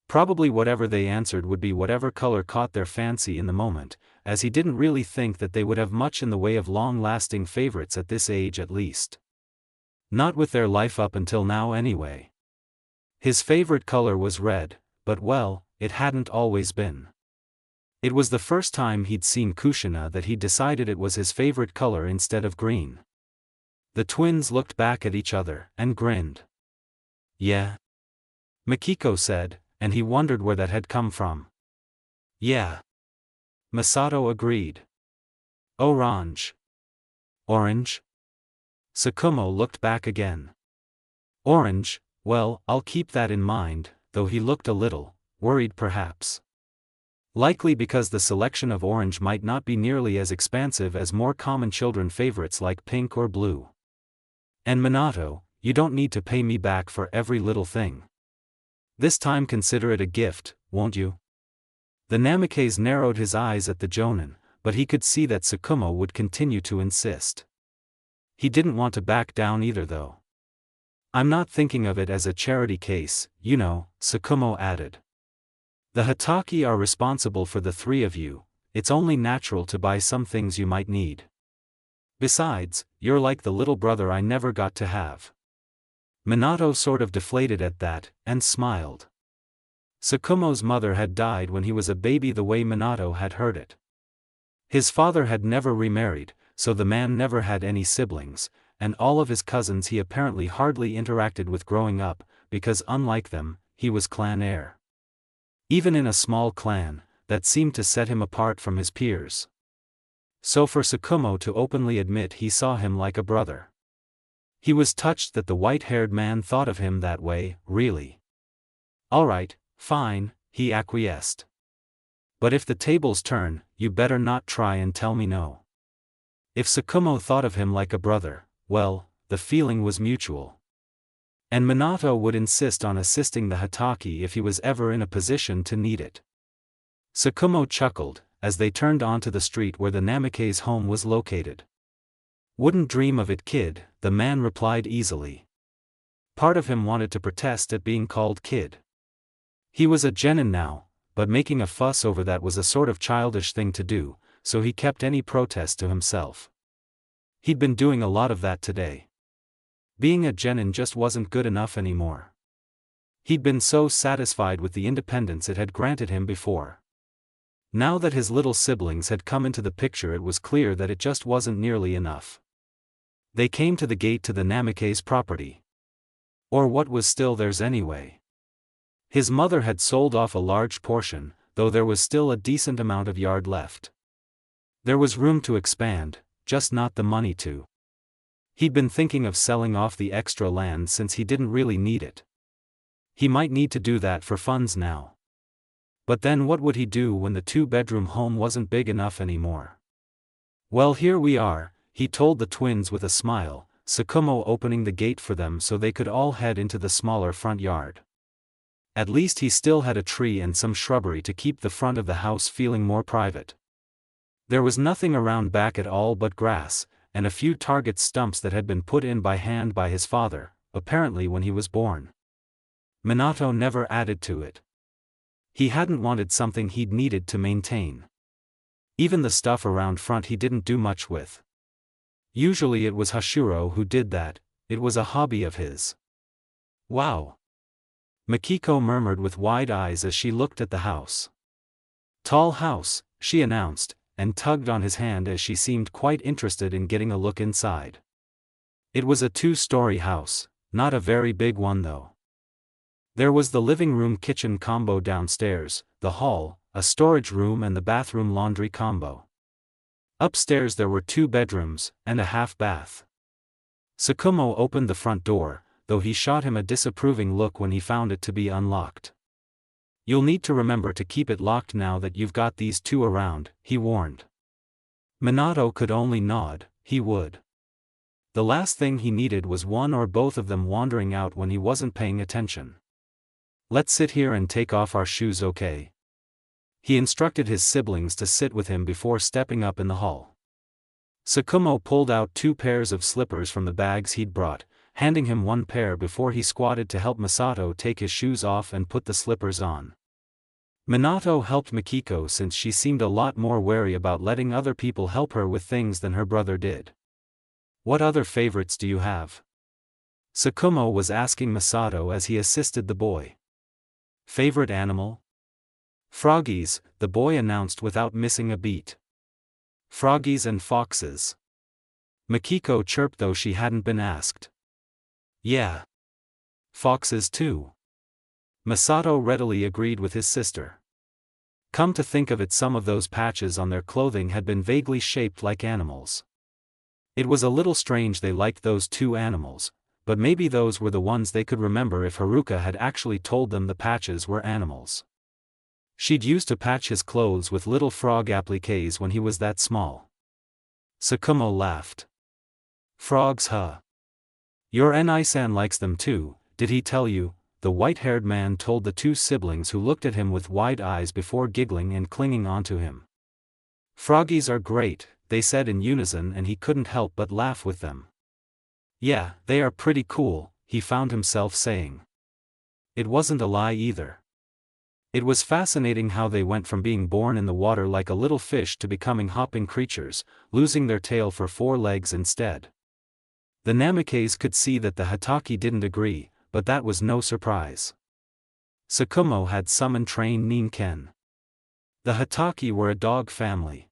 Probably whatever they answered would be whatever color caught their fancy in the moment, as he didn't really think that they would have much in the way of long-lasting favorites at this age at least. Not with their life up until now anyway. His favorite color was red, but well, it hadn't always been. It was the first time he'd seen kushina that he decided it was his favorite color instead of green. The twins looked back at each other and grinned. Yeah? Makiko said, and he wondered where that had come from. Yeah. Masato agreed. Orange. Orange? Tsukumo looked back again. Orange, well, I'll keep that in mind, though he looked a little worried perhaps. Likely because the selection of orange might not be nearly as expansive as more common children favorites like pink or blue. And Minato, you don't need to pay me back for every little thing. This time consider it a gift, won't you? The Namikaze narrowed his eyes at the Jonin, but he could see that Tsukumo would continue to insist. He didn't want to back down either though. I'm not thinking of it as a charity case, you know, Tsukumo added. The Hitaki are responsible for the 3 of you, it's only natural to buy some things you might need. Besides, you're like the little brother I never got to have. Minato sort of deflated at that, and smiled. Tsukumo's mother had died when he was a baby the way Minato had heard it. His father had never remarried, so the man never had any siblings, and all of his cousins he apparently hardly interacted with growing up, because unlike them, he was clan heir. Even in a small clan, that seemed to set him apart from his peers. So for Tsukumo to openly admit he saw him like a brother. He was touched that the white-haired man thought of him that way, really. Alright, fine, he acquiesced. But if the tables turn, you better not try and tell me no. If Tsukumo thought of him like a brother, well, the feeling was mutual. And Minato would insist on assisting the Hatake if he was ever in a position to need it. Tsukumo chuckled, as they turned onto the street where the Namikaze's home was located. "Wouldn't dream of it, kid," the man replied easily. Part of him wanted to protest at being called kid. He was a genin now, but making a fuss over that was a sort of childish thing to do, so he kept any protest to himself. He'd been doing a lot of that today. Being a genin just wasn't good enough anymore. He'd been so satisfied with the independence it had granted him before. Now that his little siblings had come into the picture, it was clear that it just wasn't nearly enough. They came to the gate to the Namikaze's property. Or what was still theirs anyway. His mother had sold off a large portion, though there was still a decent amount of yard left. There was room to expand, just not the money to. He'd been thinking of selling off the extra land since he didn't really need it. He might need to do that for funds now. But then what would he do when the two-bedroom home wasn't big enough anymore? "Well, here we are," he told the twins with a smile, Tsukumo opening the gate for them so they could all head into the smaller front yard. At least he still had a tree and some shrubbery to keep the front of the house feeling more private. There was nothing around back at all but grass, and a few target stumps that had been put in by hand by his father, apparently when he was born. Minato never added to it. He hadn't wanted something he'd needed to maintain. Even the stuff around front he didn't do much with. Usually it was Hashiro who did that, it was a hobby of his. "Wow!" Mikiko murmured with wide eyes as she looked at the house. "Tall house," she announced, and tugged on his hand as she seemed quite interested in getting a look inside. It was a two-story house, not a very big one though. There was the living room kitchen combo downstairs, the hall, a storage room and the bathroom laundry combo. Upstairs there were 2 bedrooms, and a half bath. Tsukumo opened the front door, though he shot him a disapproving look when he found it to be unlocked. "You'll need to remember to keep it locked now that you've got these two around," he warned. Minato could only nod, he would. The last thing he needed was one or both of them wandering out when he wasn't paying attention. "Let's sit here and take off our shoes, okay?" He instructed his siblings to sit with him before stepping up in the hall. Tsukumo pulled out 2 pairs of slippers from the bags he'd brought, handing him 1 pair before he squatted to help Masato take his shoes off and put the slippers on. Minato helped Mikiko since she seemed a lot more wary about letting other people help her with things than her brother did. "What other favorites do you have?" Tsukumo was asking Masato as he assisted the boy. "Favorite animal?" "Froggies," the boy announced without missing a beat. "Froggies and foxes." Mikiko chirped though she hadn't been asked. "Yeah. Foxes too." Masato readily agreed with his sister. Come to think of it, some of those patches on their clothing had been vaguely shaped like animals. It was a little strange they liked those 2 animals, but maybe those were the ones they could remember if Haruka had actually told them the patches were animals. She'd used to patch his clothes with little frog appliques when he was that small. Tsukumo laughed. "Frogs, huh? Your Enai-san likes them too, did he tell you?" the white-haired man told the 2 siblings who looked at him with wide eyes before giggling and clinging onto him. "Froggies are great," they said in unison, and he couldn't help but laugh with them. "Yeah, they are pretty cool," he found himself saying. It wasn't a lie either. It was fascinating how they went from being born in the water like a little fish to becoming hopping creatures, losing their tail for 4 legs instead. The Namikaze could see that the Hatake didn't agree, but that was no surprise. Tsukumo had summoned trained Ninken. The Hatake were a dog family.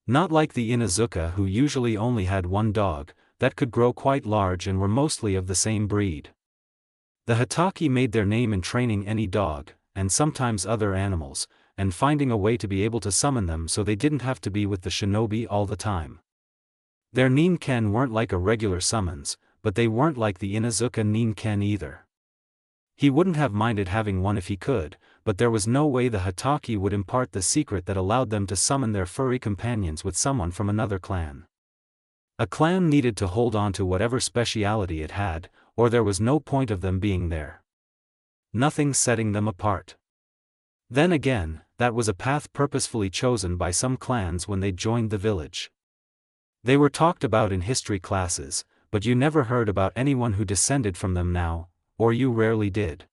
Not like the Inuzuka, who usually only had 1 dog, that could grow quite large and were mostly of the same breed. The Hatake made their name in training any dog, and sometimes other animals, and finding a way to be able to summon them so they didn't have to be with the shinobi all the time. Their Ninken weren't like a regular summons, but they weren't like the Inuzuka Ninken either. He wouldn't have minded having one if he could, but there was no way the Hataki would impart the secret that allowed them to summon their furry companions with someone from another clan. A clan needed to hold on to whatever speciality it had, or there was no point of them being there. Nothing setting them apart. Then again, that was a path purposefully chosen by some clans when they joined the village. They were talked about in history classes, but you never heard about anyone who descended from them now, or you rarely did.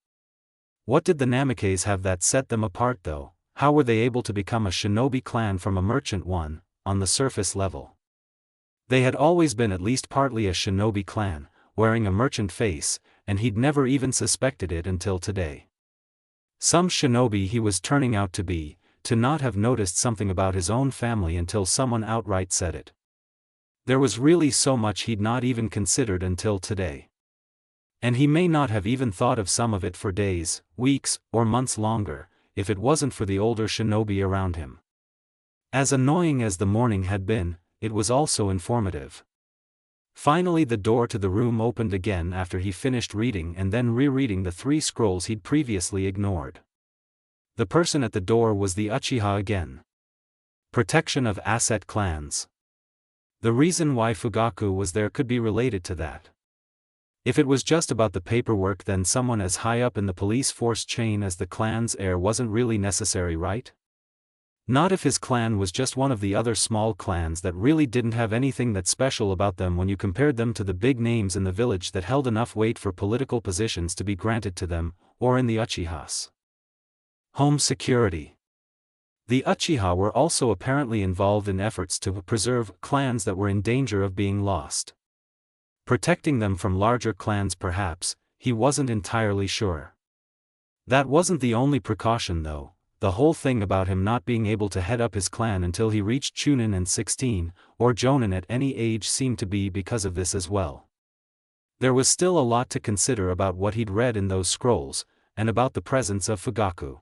What did the Namikaze have that set them apart though? How were they able to become a shinobi clan from a merchant one, on the surface level? They had always been at least partly a shinobi clan, wearing a merchant face, and he'd never even suspected it until today. Some shinobi he was turning out to be, to not have noticed something about his own family until someone outright said it. There was really so much he'd not even considered until today. And he may not have even thought of some of it for days, weeks, or months longer, if it wasn't for the older shinobi around him. As annoying as the morning had been, it was also informative. Finally the door to the room opened again after he finished reading and then rereading the 3 scrolls he'd previously ignored. The person at the door was the Uchiha again. Protection of asset clans. The reason why Fugaku was there could be related to that. If it was just about the paperwork, then someone as high up in the police force chain as the clan's heir wasn't really necessary, right? Not if his clan was just one of the other small clans that really didn't have anything that special about them when you compared them to the big names in the village that held enough weight for political positions to be granted to them, or in the Uchihas. Home security. The Uchiha were also apparently involved in efforts to preserve clans that were in danger of being lost. Protecting them from larger clans perhaps, he wasn't entirely sure. That wasn't the only precaution though. The whole thing about him not being able to head up his clan until he reached Chunin and 16, or Jonin at any age seemed to be because of this as well. There was still a lot to consider about what he'd read in those scrolls, and about the presence of Fugaku.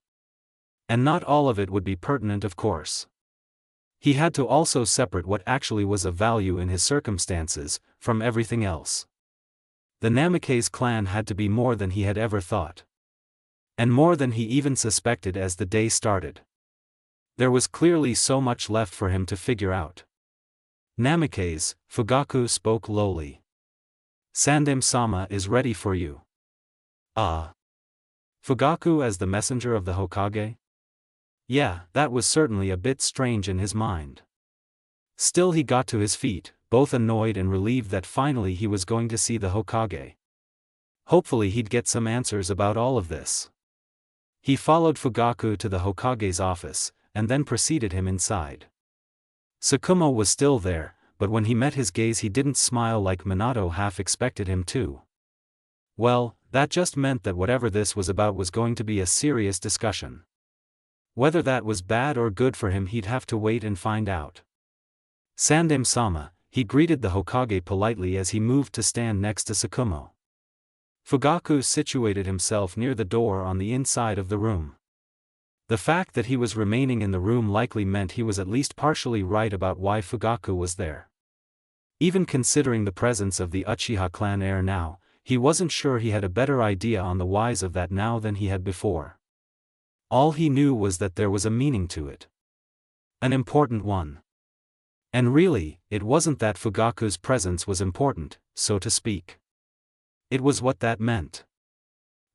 And not all of it would be pertinent, of course. He had to also separate what actually was of value in his circumstances, from everything else. The Namikaze clan had to be more than he had ever thought. And more than he even suspected as the day started. There was clearly so much left for him to figure out. Namikaze, Fugaku spoke lowly. Sandem-sama is ready for you. Ah. Fugaku as the messenger of the Hokage? Yeah, that was certainly a bit strange in his mind. Still he got to his feet, both annoyed and relieved that finally he was going to see the Hokage. Hopefully he'd get some answers about all of this. He followed Fugaku to the Hokage's office, and then preceded him inside. Tsukumo was still there, but when he met his gaze he didn't smile like Minato half expected him to. Well, that just meant that whatever this was about was going to be a serious discussion. Whether that was bad or good for him he'd have to wait and find out. Sandem-sama, he greeted the Hokage politely as he moved to stand next to Tsukumo. Fugaku situated himself near the door on the inside of the room. The fact that he was remaining in the room likely meant he was at least partially right about why Fugaku was there. Even considering the presence of the Uchiha clan heir now, he wasn't sure he had a better idea on the whys of that now than he had before. All he knew was that there was a meaning to it. An important one. And really, it wasn't that Fugaku's presence was important, so to speak. It was what that meant.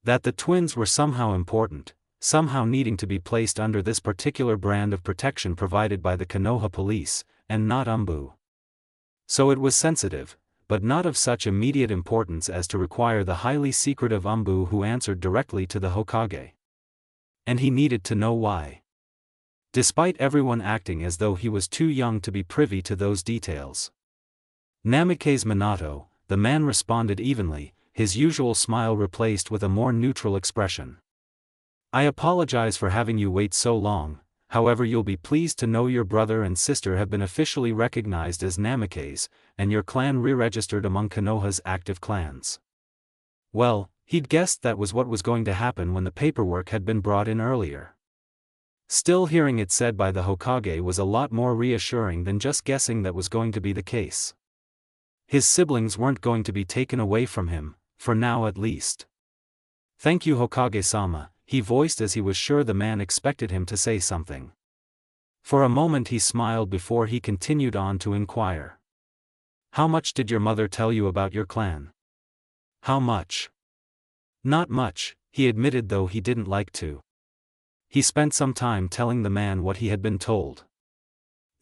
That the twins were somehow important, somehow needing to be placed under this particular brand of protection provided by the Konoha police, and not Umbu. So it was sensitive, but not of such immediate importance as to require the highly secretive Umbu who answered directly to the Hokage. And he needed to know why. Despite everyone acting as though he was too young to be privy to those details. Namikaze Minato, the man responded evenly, his usual smile replaced with a more neutral expression. I apologize for having you wait so long, however you'll be pleased to know your brother and sister have been officially recognized as Namikaze, and your clan re-registered among Konoha's active clans. Well, he'd guessed that was what was going to happen when the paperwork had been brought in earlier. Still, hearing it said by the Hokage was a lot more reassuring than just guessing that was going to be the case. His siblings weren't going to be taken away from him, for now at least. Thank you, Hokage-sama, he voiced as he was sure the man expected him to say something. For a moment he smiled before he continued on to inquire. How much did your mother tell you about your clan? How much? Not much, he admitted, though he didn't like to. He spent some time telling the man what he had been told.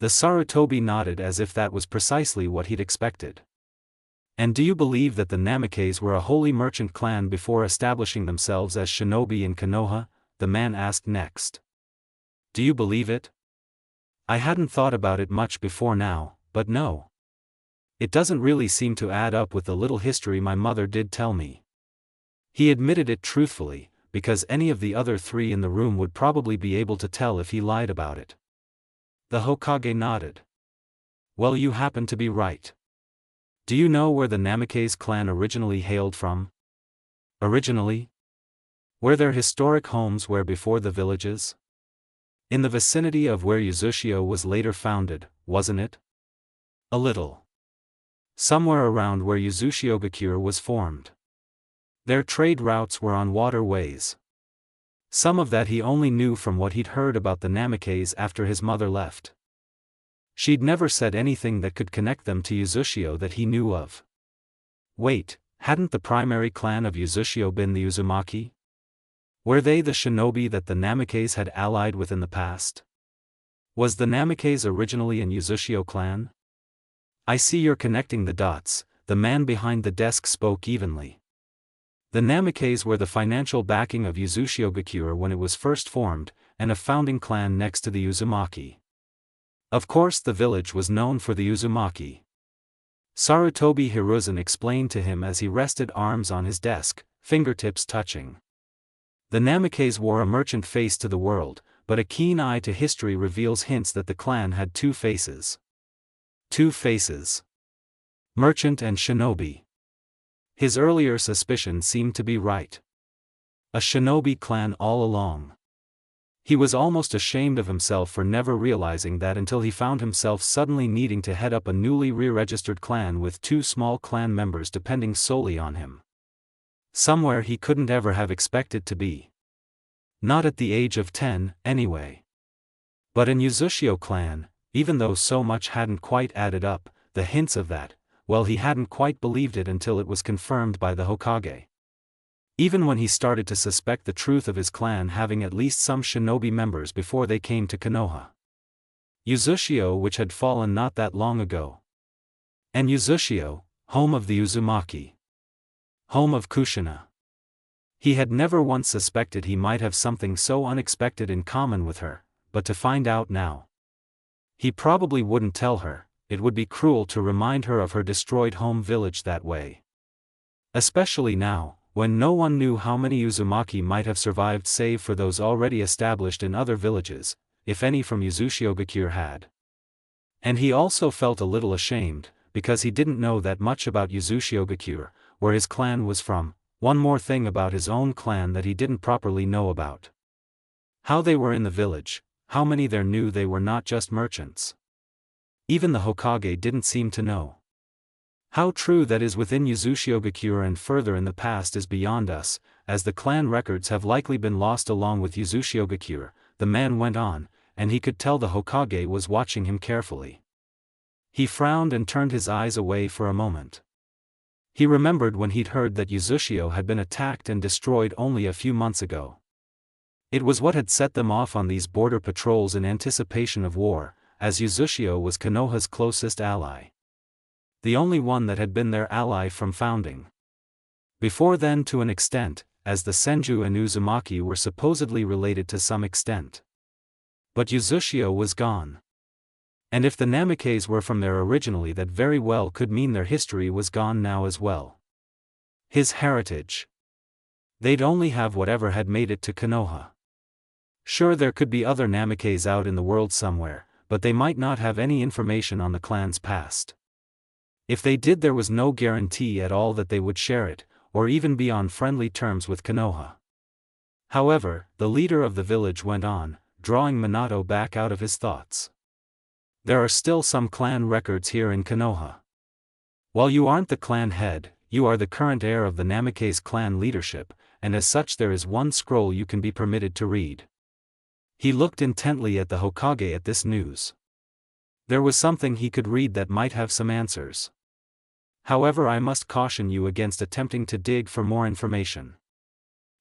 The Sarutobi nodded as if that was precisely what he'd expected. And do you believe that the Namikaze were a wholly merchant clan before establishing themselves as shinobi in Konoha? The man asked next. Do you believe it? I hadn't thought about it much before now, but no. It doesn't really seem to add up with the little history my mother did tell me. He admitted it truthfully, because any of the other three in the room would probably be able to tell if he lied about it. The Hokage nodded. Well, you happen to be right. Do you know where the Namikaze clan originally hailed from? Originally? Where their historic homes were before the villages? In the vicinity of where Uzushio was later founded, wasn't it? A little. Somewhere around where Uzushio-gakure was formed. Their trade routes were on waterways. Some of that he only knew from what he'd heard about the Namikaze after his mother left. She'd never said anything that could connect them to Uzushio that he knew of. Wait, hadn't the primary clan of Uzushio been the Uzumaki? Were they the shinobi that the Namikaze had allied with in the past? Was the Namikaze originally an Uzushio clan? I see you're connecting the dots, the man behind the desk spoke evenly. The Namikaze were the financial backing of Uzushio-gakure when it was first formed, and a founding clan next to the Uzumaki. Of course the village was known for the Uzumaki. Sarutobi Hiruzen explained to him as he rested arms on his desk, fingertips touching. The Namikaze wore a merchant face to the world, but a keen eye to history reveals hints that the clan had two faces. Two faces. Merchant and shinobi. His earlier suspicion seemed to be right. A shinobi clan all along. He was almost ashamed of himself for never realizing that until he found himself suddenly needing to head up a newly re-registered clan with two small clan members depending solely on him. Somewhere he couldn't ever have expected to be. Not at the age of 10, anyway. But in Uzushio clan, even though so much hadn't quite added up, the hints of that, well, he hadn't quite believed it until it was confirmed by the Hokage. Even when he started to suspect the truth of his clan having at least some shinobi members before they came to Konoha. Uzushio, which had fallen not that long ago. And Uzushio, home of the Uzumaki. Home of Kushina. He had never once suspected he might have something so unexpected in common with her, but to find out now. He probably wouldn't tell her, it would be cruel to remind her of her destroyed home village that way. Especially now, when no one knew how many Uzumaki might have survived save for those already established in other villages, if any from Uzushio-gakure had. And he also felt a little ashamed, because he didn't know that much about Uzushio-gakure, where his clan was from, one more thing about his own clan that he didn't properly know about. How they were in the village, how many there knew they were not just merchants. Even the Hokage didn't seem to know. How true that is within Uzushio-gakure and further in the past is beyond us, as the clan records have likely been lost along with Uzushio-gakure, the man went on, and he could tell the Hokage was watching him carefully. He frowned and turned his eyes away for a moment. He remembered when he'd heard that Uzushio had been attacked and destroyed only a few months ago. It was what had set them off on these border patrols in anticipation of war, as Uzushio was Konoha's closest ally. The only one that had been their ally from founding. Before then, to an extent, as the Senju and Uzumaki were supposedly related to some extent. But Uzushio was gone. And if the Namikaze were from there originally, that very well could mean their history was gone now as well. His heritage. They'd only have whatever had made it to Konoha. Sure, there could be other Namikaze out in the world somewhere, but they might not have any information on the clan's past. If they did, there was no guarantee at all that they would share it, or even be on friendly terms with Konoha. However, the leader of the village went on, drawing Minato back out of his thoughts. There are still some clan records here in Konoha. While you aren't the clan head, you are the current heir of the Namikaze clan leadership, and as such there is one scroll you can be permitted to read. He looked intently at the Hokage at this news. There was something he could read that might have some answers. However, I must caution you against attempting to dig for more information.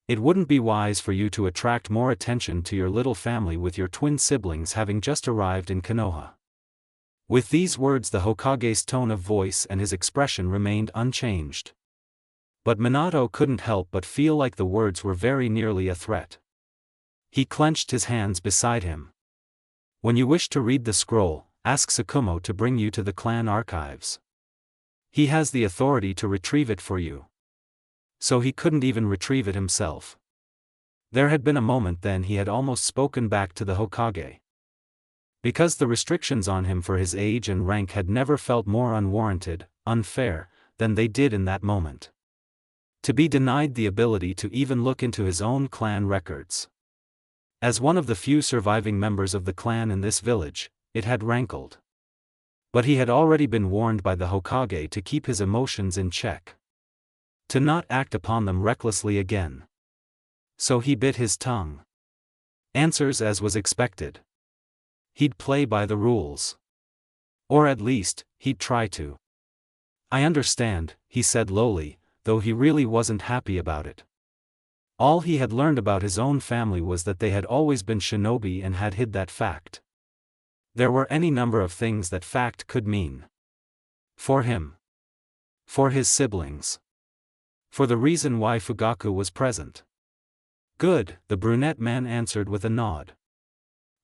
It wouldn't be wise for you to attract more attention to your little family with your twin siblings having just arrived in Konoha. With these words, the Hokage's tone of voice and his expression remained unchanged. But Minato couldn't help but feel like the words were very nearly a threat. He clenched his hands beside him. When you wish to read the scroll, ask Tsukumo to bring you to the clan archives. He has the authority to retrieve it for you. So he couldn't even retrieve it himself. There had been a moment then he had almost spoken back to the Hokage. Because the restrictions on him for his age and rank had never felt more unwarranted, unfair, than they did in that moment. To be denied the ability to even look into his own clan records. As one of the few surviving members of the clan in this village, it had rankled. But he had already been warned by the Hokage to keep his emotions in check. To not act upon them recklessly again. So he bit his tongue. Answers as was expected. He'd play by the rules. Or at least, he'd try to. I understand, he said lowly, though he really wasn't happy about it. All he had learned about his own family was that they had always been shinobi and had hid that fact. There were any number of things that fact could mean. For him. For his siblings. For the reason why Fugaku was present. Good, the brunette man answered with a nod.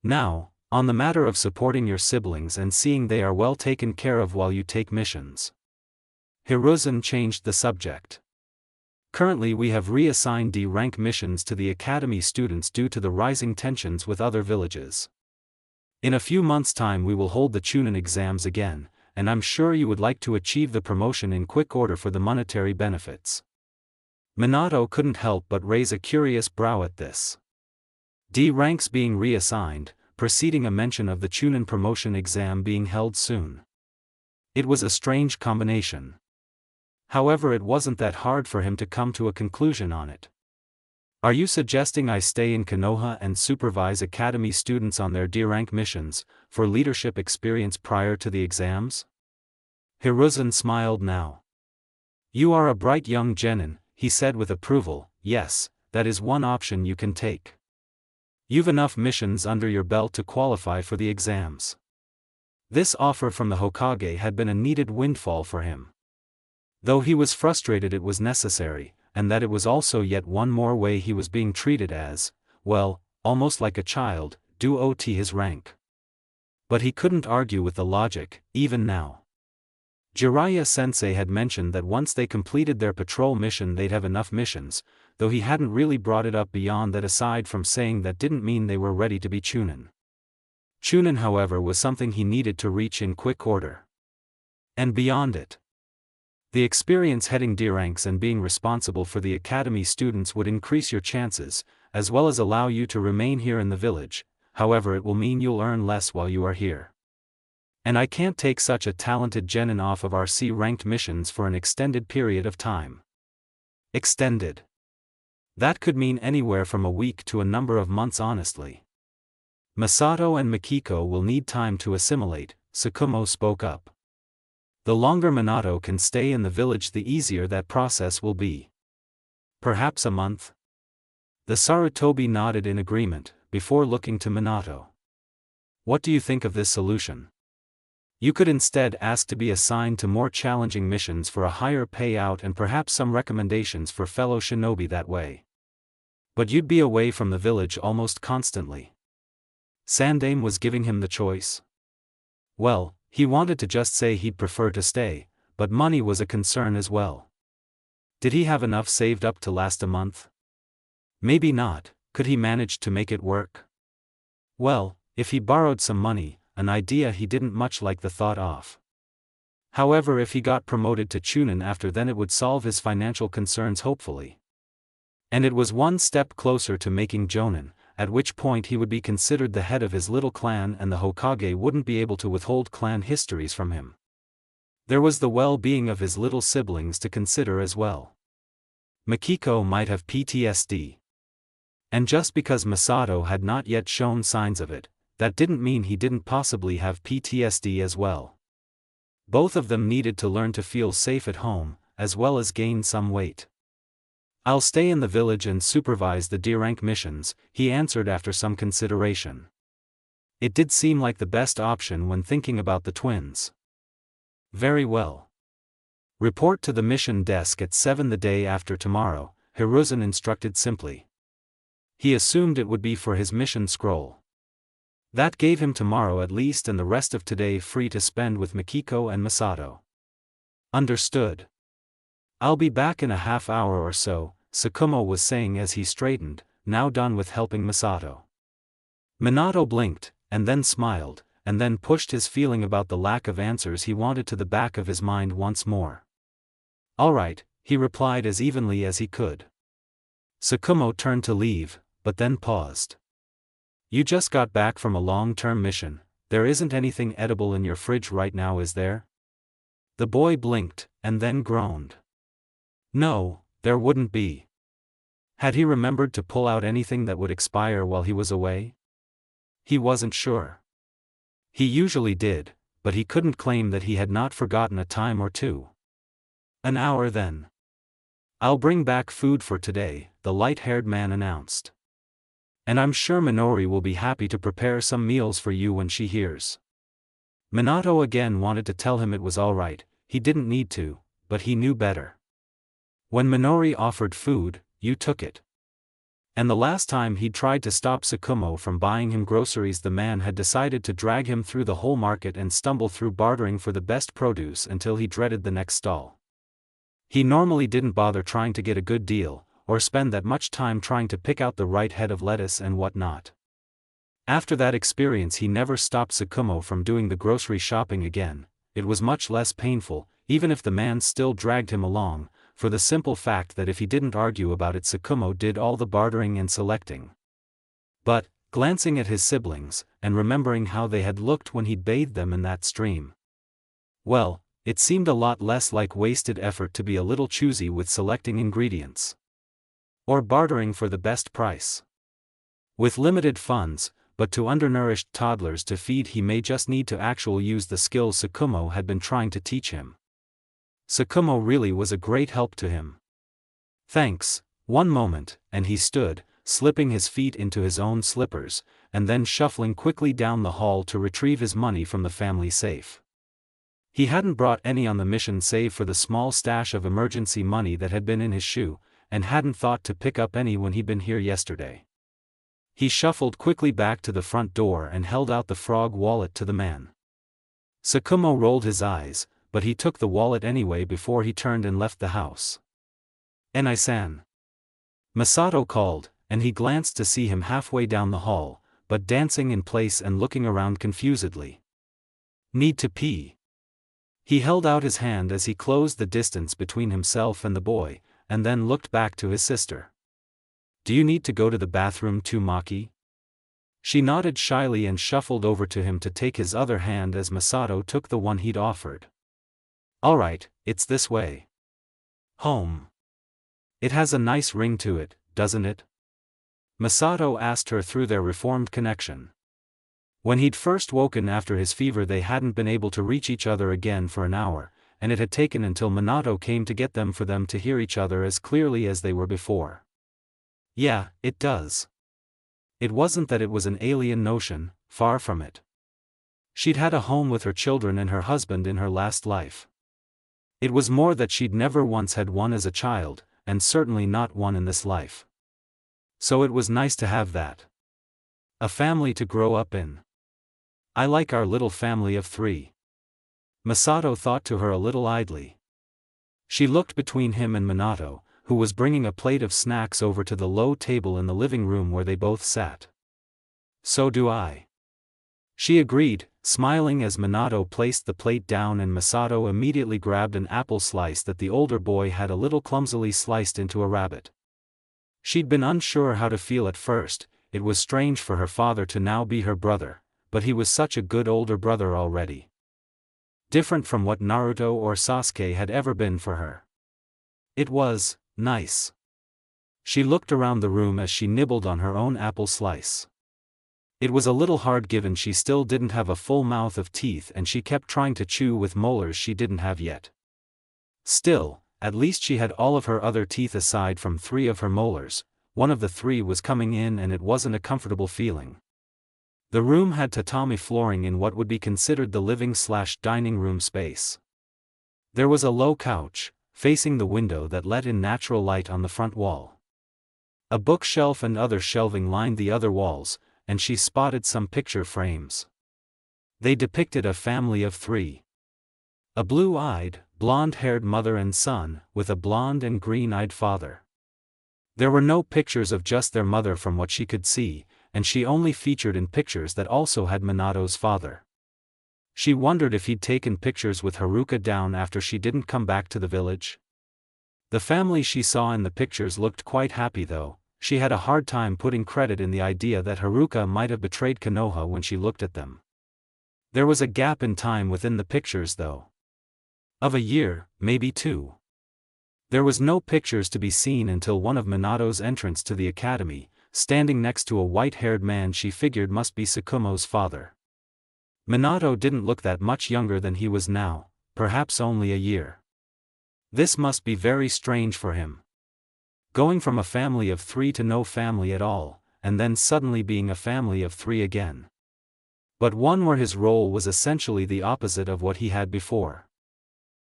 Now, on the matter of supporting your siblings and seeing they are well taken care of while you take missions. Hiruzen changed the subject. Currently we have reassigned D-rank missions to the academy students due to the rising tensions with other villages. In a few months' time we will hold the Chunin exams again, and I'm sure you would like to achieve the promotion in quick order for the monetary benefits. Minato couldn't help but raise a curious brow at this. D ranks being reassigned, preceding a mention of the Chunin promotion exam being held soon. It was a strange combination. However, it wasn't that hard for him to come to a conclusion on it. Are you suggesting I stay in Konoha and supervise academy students on their D-rank missions, for leadership experience prior to the exams? Hiruzen smiled now. You are a bright young genin, he said with approval. Yes, that is one option you can take. You've enough missions under your belt to qualify for the exams. This offer from the Hokage had been a needed windfall for him. Though he was frustrated it was necessary, and that it was also yet one more way he was being treated as, well, almost like a child, due to his rank. But he couldn't argue with the logic, even now. Jiraiya-sensei had mentioned that once they completed their patrol mission they'd have enough missions, though he hadn't really brought it up beyond that. Aside from saying that didn't mean they were ready to be Chunin. Chunin, however, was something he needed to reach in quick order. And beyond it. The experience heading D ranks and being responsible for the academy students would increase your chances, as well as allow you to remain here in the village. However, it will mean you'll earn less while you are here. And I can't take such a talented genin off of our C-ranked missions for an extended period of time. Extended. That could mean anywhere from a week to a number of months honestly. Masato and Mikiko will need time to assimilate, Tsukumo spoke up. The longer Minato can stay in the village the easier that process will be. Perhaps a month? The Sarutobi nodded in agreement, before looking to Minato. What do you think of this solution? You could instead ask to be assigned to more challenging missions for a higher payout and perhaps some recommendations for fellow shinobi that way. But you'd be away from the village almost constantly. Sandaime was giving him the choice. Well, he wanted to just say he'd prefer to stay, but money was a concern as well. Did he have enough saved up to last a month? Maybe not. Could he manage to make it work? Well, if he borrowed some money, an idea he didn't much like the thought of. However, if he got promoted to Chunin after then it would solve his financial concerns hopefully. And it was one step closer to making Jonin, at which point he would be considered the head of his little clan and the Hokage wouldn't be able to withhold clan histories from him. There was the well-being of his little siblings to consider as well. Mikiko might have PTSD. And just because Masato had not yet shown signs of it, that didn't mean he didn't possibly have PTSD as well. Both of them needed to learn to feel safe at home, as well as gain some weight. "I'll stay in the village and supervise the D-rank missions," he answered after some consideration. It did seem like the best option when thinking about the twins. "Very well. Report to the mission desk at 7 the day after tomorrow," Hiruzen instructed simply. He assumed it would be for his mission scroll. That gave him tomorrow at least and the rest of today free to spend with Mikiko and Masato. "Understood. I'll be back in a half hour or so," Tsukumo was saying as he straightened, now done with helping Masato. Minato blinked, and then smiled, and then pushed his feeling about the lack of answers he wanted to the back of his mind once more. "All right," he replied as evenly as he could. Tsukumo turned to leave, but then paused. "You just got back from a long-term mission. There isn't anything edible in your fridge right now, is there?" The boy blinked, and then groaned. No, there wouldn't be. Had he remembered to pull out anything that would expire while he was away? He wasn't sure. He usually did, but he couldn't claim that he had not forgotten a time or two. "An hour then. I'll bring back food for today," the light-haired man announced. "And I'm sure Minori will be happy to prepare some meals for you when she hears." Minato again wanted to tell him it was all right, he didn't need to, but he knew better. When Minori offered food, you took it. And the last time he'd tried to stop Tsukumo from buying him groceries, the man had decided to drag him through the whole market and stumble through bartering for the best produce until he dreaded the next stall. He normally didn't bother trying to get a good deal, or spend that much time trying to pick out the right head of lettuce and whatnot. After that experience he never stopped Tsukumo from doing the grocery shopping again. It was much less painful, even if the man still dragged him along, for the simple fact that if he didn't argue about it, Tsukumo did all the bartering and selecting. But, glancing at his siblings, and remembering how they had looked when he'd bathed them in that stream, well, it seemed a lot less like wasted effort to be a little choosy with selecting ingredients. Or bartering for the best price. With limited funds, but to undernourished toddlers to feed, he may just need to actually use the skills Tsukumo had been trying to teach him. Tsukumo really was a great help to him. "Thanks." One moment, and he stood, slipping his feet into his own slippers, and then shuffling quickly down the hall to retrieve his money from the family safe. He hadn't brought any on the mission save for the small stash of emergency money that had been in his shoe, and hadn't thought to pick up any when he'd been here yesterday. He shuffled quickly back to the front door and held out the frog wallet to the man. Tsukumo rolled his eyes, but he took the wallet anyway before he turned and left the house. "Enai-san." Masato called, and he glanced to see him halfway down the hall, but dancing in place and looking around confusedly. "Need to pee." He held out his hand as he closed the distance between himself and the boy, and then looked back to his sister. "Do you need to go to the bathroom too, Maki?" She nodded shyly and shuffled over to him to take his other hand as Masato took the one he'd offered. "All right, it's this way." "Home. It has a nice ring to it, doesn't it?" Masato asked her through their reformed connection. When he'd first woken after his fever, they hadn't been able to reach each other again for an hour, and it had taken until Minato came to get them for them to hear each other as clearly as they were before. "Yeah, it does." It wasn't that it was an alien notion, far from it. She'd had a home with her children and her husband in her last life. It was more that she'd never once had one as a child, and certainly not one in this life. So it was nice to have that. A family to grow up in. "I like our little family of 3. Masato thought to her a little idly. She looked between him and Minato, who was bringing a plate of snacks over to the low table in the living room where they both sat. "So do I." She agreed, smiling as Minato placed the plate down and Masato immediately grabbed an apple slice that the older boy had a little clumsily sliced into a rabbit. She'd been unsure how to feel at first. It was strange for her father to now be her brother, but he was such a good older brother already. Different from what Naruto or Sasuke had ever been for her. It was, Nice. She looked around the room as she nibbled on her own apple slice. It was a little hard given she still didn't have a full mouth of teeth and she kept trying to chew with molars she didn't have yet. Still, at least she had all of her other teeth aside from 3 of her molars. One of the 3 was coming in and it wasn't a comfortable feeling. The room had tatami flooring in what would be considered the living/dining room space. There was a low couch, facing the window that let in natural light on the front wall. A bookshelf and other shelving lined the other walls, and she spotted some picture frames. They depicted a family of 3. A blue-eyed, blonde-haired mother and son, with a blonde and green-eyed father. There were no pictures of just their mother from what she could see, and she only featured in pictures that also had Minato's father. She wondered if he'd taken pictures with Haruka down after she didn't come back to the village. The family she saw in the pictures looked quite happy though. She had a hard time putting credit in the idea that Haruka might have betrayed Konoha when she looked at them. There was a gap in time within the pictures though. Of a year, maybe 2. There was no pictures to be seen until one of Minato's entrance to the academy, standing next to a white-haired man she figured must be Tsukumo's father. Minato didn't look that much younger than he was now, perhaps only a year. This must be very strange for him. Going from a family of 3 to no family at all, and then suddenly being a family of 3 again. But one where his role was essentially the opposite of what he had before.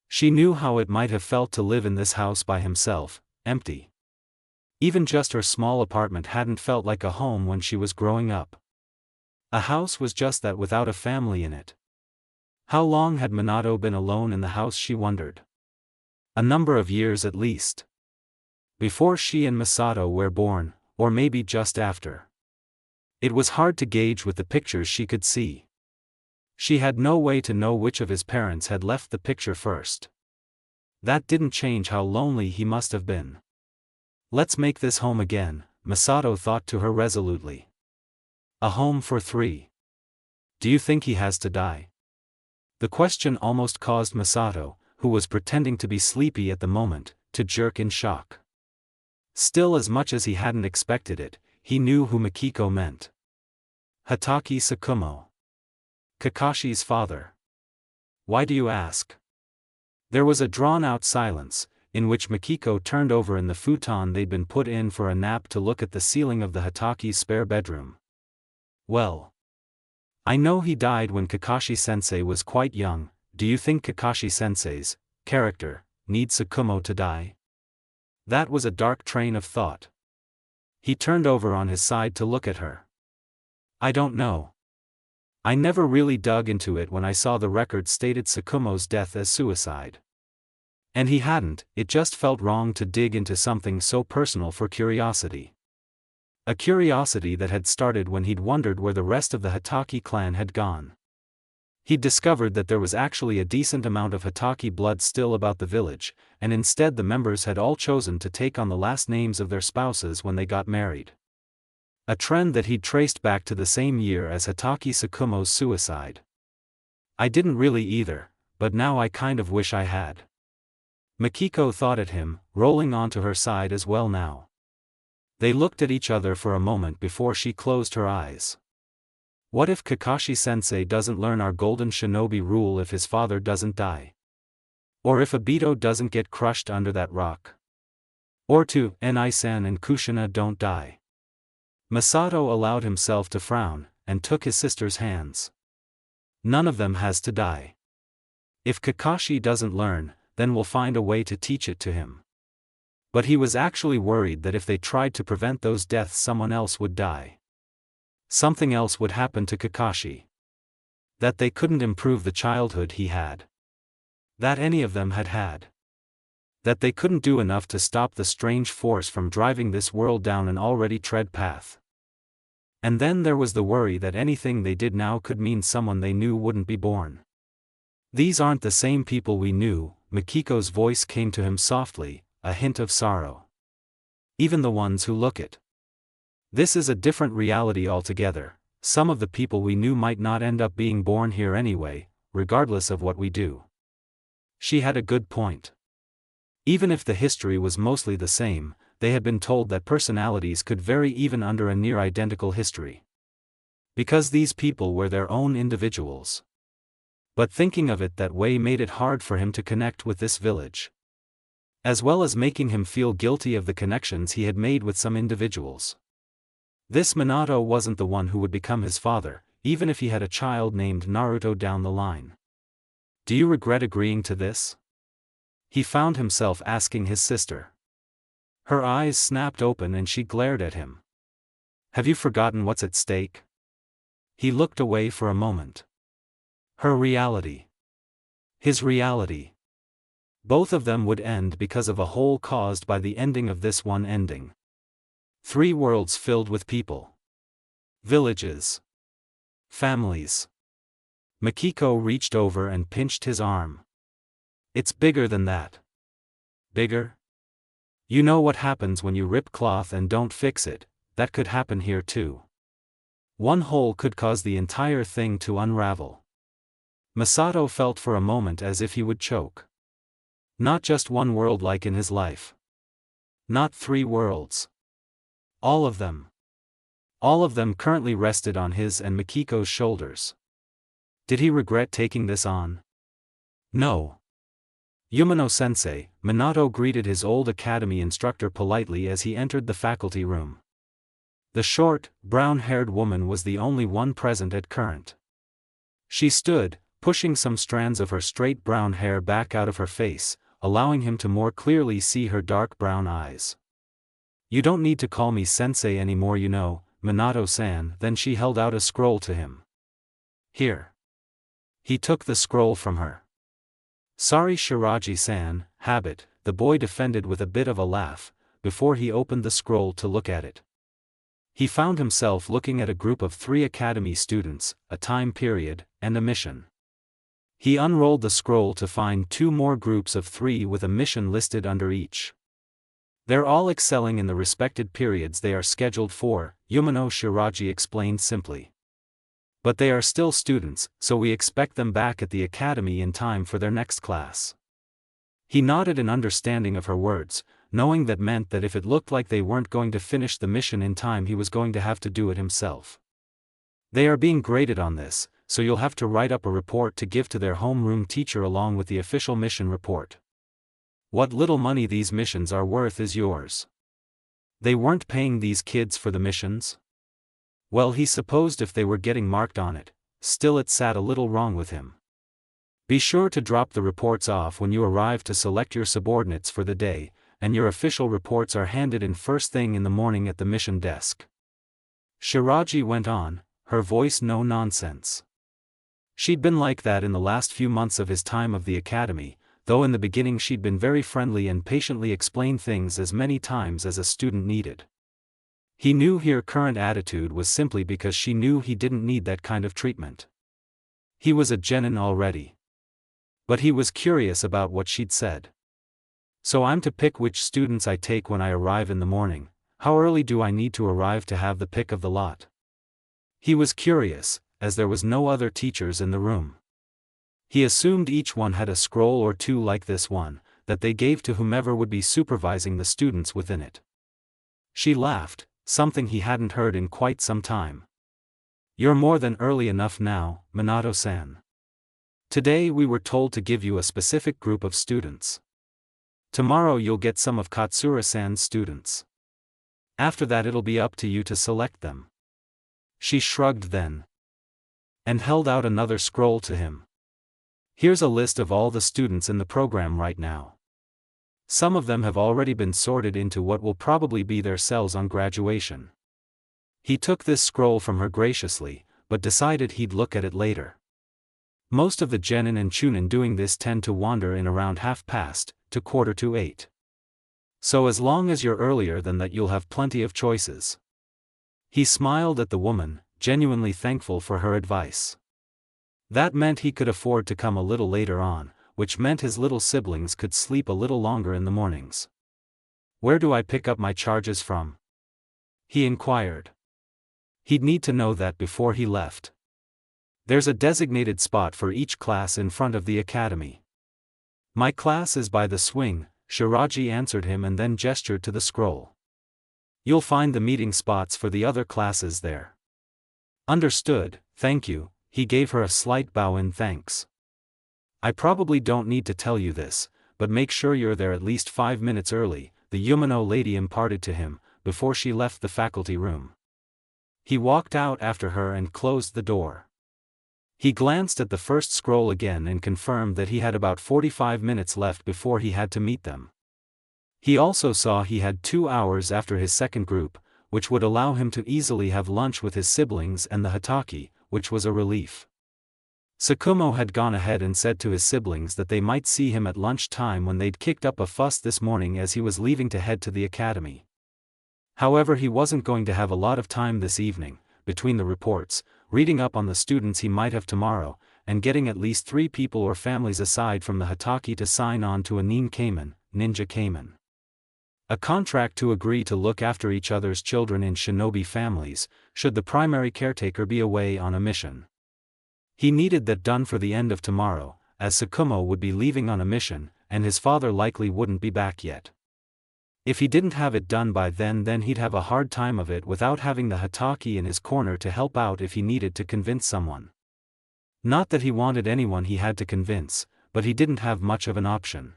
She knew how it might have felt to live in this house by himself, empty. Even just her small apartment hadn't felt like a home when she was growing up. A house was just that without a family in it. How long had Minato been alone in the house, she wondered. A number of years at least. Before she and Masato were born, or maybe just after. It was hard to gauge with the pictures she could see. She had no way to know which of his parents had left the picture first. That didn't change how lonely he must have been. Let's make this home again, Masato thought to her resolutely. A home for 3. Do you think he has to die? The question almost caused Masato, who was pretending to be sleepy at the moment, to jerk in shock. Still, as much as he hadn't expected it, he knew who Mikiko meant. Hatake Tsukumo. Kakashi's father. Why do you ask? There was a drawn-out silence, in which Mikiko turned over in the futon they'd been put in for a nap to look at the ceiling of the Hatake's spare bedroom. Well, I know he died when Kakashi-sensei was quite young. Do you think Kakashi-sensei's character needs Tsukumo to die? That was a dark train of thought. He turned over on his side to look at her. I don't know. I never really dug into it when I saw the record stated Tsukumo's death as suicide. And he hadn't, it just felt wrong to dig into something so personal for curiosity. A curiosity that had started when he'd wondered where the rest of the Hatake clan had gone. He'd discovered that there was actually a decent amount of Hatake blood still about the village, and instead the members had all chosen to take on the last names of their spouses when they got married. A trend that he'd traced back to the same year as Hatake Tsukumo's suicide. I didn't really either, but now I kind of wish I had. Mikiko thought at him, rolling onto her side as well now. They looked at each other for a moment before she closed her eyes. What if Kakashi-sensei doesn't learn our golden shinobi rule if his father doesn't die? Or if Obito doesn't get crushed under that rock? Or to Enai-san and Kushina don't die? Masato allowed himself to frown, and took his sister's hands. None of them has to die. If Kakashi doesn't learn, then we'll find a way to teach it to him. But he was actually worried that if they tried to prevent those deaths someone else would die. Something else would happen to Kakashi. That they couldn't improve the childhood he had. That any of them had had. That they couldn't do enough to stop the strange force from driving this world down an already tread path. And then there was the worry that anything they did now could mean someone they knew wouldn't be born. These aren't the same people we knew, Mikiko's voice came to him softly, a hint of sorrow. Even the ones who look it. This is a different reality altogether. Some of the people we knew might not end up being born here anyway, regardless of what we do. She had a good point. Even if the history was mostly the same, they had been told that personalities could vary even under a near-identical history. Because these people were their own individuals. But thinking of it that way made it hard for him to connect with this village. As well as making him feel guilty of the connections he had made with some individuals. This Minato wasn't the one who would become his father, even if he had a child named Naruto down the line. Do you regret agreeing to this? He found himself asking his sister. Her eyes snapped open and she glared at him. Have you forgotten what's at stake? He looked away for a moment. Her reality. His reality. Both of them would end because of a hole caused by the ending of this one ending. 3 worlds filled with people. Villages. Families. Makiko reached over and pinched his arm. It's bigger than that. Bigger? You know what happens when you rip cloth and don't fix it, that could happen here too. One hole could cause the entire thing to unravel. Masato felt for a moment as if he would choke. Not just one world like in his life. Not 3 worlds. All of them. All of them currently rested on his and Makiko's shoulders. Did he regret taking this on? No. Yumano-sensei, Minato greeted his old academy instructor politely as he entered the faculty room. The short, brown-haired woman was the only one present at current. She stood, pushing some strands of her straight brown hair back out of her face, allowing him to more clearly see her dark brown eyes. You don't need to call me sensei anymore, you know, Minato-san. Then she held out a scroll to him. Here. He took the scroll from her. Sorry Shiraji-san, habit, the boy defended with a bit of a laugh, before he opened the scroll to look at it. He found himself looking at a group of 3 academy students, a time period, and a mission. He unrolled the scroll to find 2 more groups of 3 with a mission listed under each. They're all excelling in the respected periods they are scheduled for, Yumano Shiraji explained simply. But they are still students, so we expect them back at the academy in time for their next class. He nodded in understanding of her words, knowing that meant that if it looked like they weren't going to finish the mission in time he was going to have to do it himself. They are being graded on this, so you'll have to write up a report to give to their homeroom teacher along with the official mission report. What little money these missions are worth is yours. They weren't paying these kids for the missions? Well, he supposed if they were getting marked on it, still it sat a little wrong with him. Be sure to drop the reports off when you arrive to select your subordinates for the day, and your official reports are handed in first thing in the morning at the mission desk. Shiraji went on, her voice no nonsense. She'd been like that in the last few months of his time of the academy, though in the beginning she'd been very friendly and patiently explained things as many times as a student needed. He knew her current attitude was simply because she knew he didn't need that kind of treatment. He was a genin already. But he was curious about what she'd said. So I'm to pick which students I take when I arrive in the morning. How early do I need to arrive to have the pick of the lot? He was curious, as there was no other teachers in the room. He assumed each one had a scroll or 2 like this one, that they gave to whomever would be supervising the students within it. She laughed, something he hadn't heard in quite some time. You're more than early enough now, Minato-san. Today we were told to give you a specific group of students. Tomorrow you'll get some of Katsura-san's students. After that it'll be up to you to select them. She shrugged then. And held out another scroll to him. Here's a list of all the students in the program right now. Some of them have already been sorted into what will probably be their cells on graduation. He took this scroll from her graciously, but decided he'd look at it later. Most of the genin and chunin doing this tend to wander in around 7:30 to 7:45. So as long as you're earlier than that you'll have plenty of choices. He smiled at the woman, genuinely thankful for her advice. That meant he could afford to come a little later on, which meant his little siblings could sleep a little longer in the mornings. Where do I pick up my charges from? He inquired. He'd need to know that before he left. There's a designated spot for each class in front of the academy. My class is by the swing, Shiraji answered him and then gestured to the scroll. You'll find the meeting spots for the other classes there. Understood, thank you, he gave her a slight bow in thanks. I probably don't need to tell you this, but make sure you're there at least 5 minutes early, the Yumino lady imparted to him, before she left the faculty room. He walked out after her and closed the door. He glanced at the first scroll again and confirmed that he had about 45 minutes left before he had to meet them. He also saw he had 2 hours after his second group, which would allow him to easily have lunch with his siblings and the Hataki, which was a relief. Tsukumo had gone ahead and said to his siblings that they might see him at lunch time when they'd kicked up a fuss this morning as he was leaving to head to the academy. However, he wasn't going to have a lot of time this evening, between the reports, reading up on the students he might have tomorrow, and getting at least 3 people or families aside from the Hataki to sign on to a ninja Kaiman. A contract to agree to look after each other's children in shinobi families, should the primary caretaker be away on a mission. He needed that done for the end of tomorrow, as Tsukumo would be leaving on a mission, and his father likely wouldn't be back yet. If he didn't have it done by then he'd have a hard time of it without having the Hataki in his corner to help out if he needed to convince someone. Not that he wanted anyone he had to convince, but he didn't have much of an option.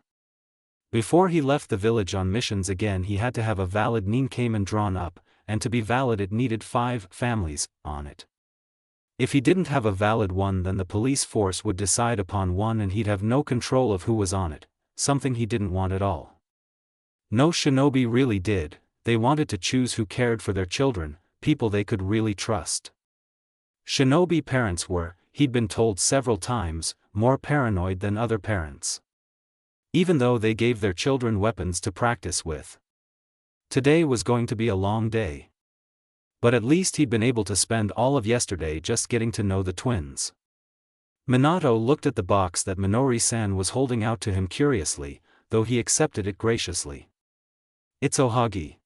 Before he left the village on missions again, he had to have a valid Ninkeiman drawn up, and to be valid it needed 5 families on it. If he didn't have a valid one, then the police force would decide upon one and he'd have no control of who was on it, something he didn't want at all. No shinobi really did. They wanted to choose who cared for their children, people they could really trust. Shinobi parents were, he'd been told several times, more paranoid than other parents. Even though they gave their children weapons to practice with. Today was going to be a long day. But at least he'd been able to spend all of yesterday just getting to know the twins. Minato looked at the box that Minori-san was holding out to him curiously, though he accepted it graciously. It's ohagi.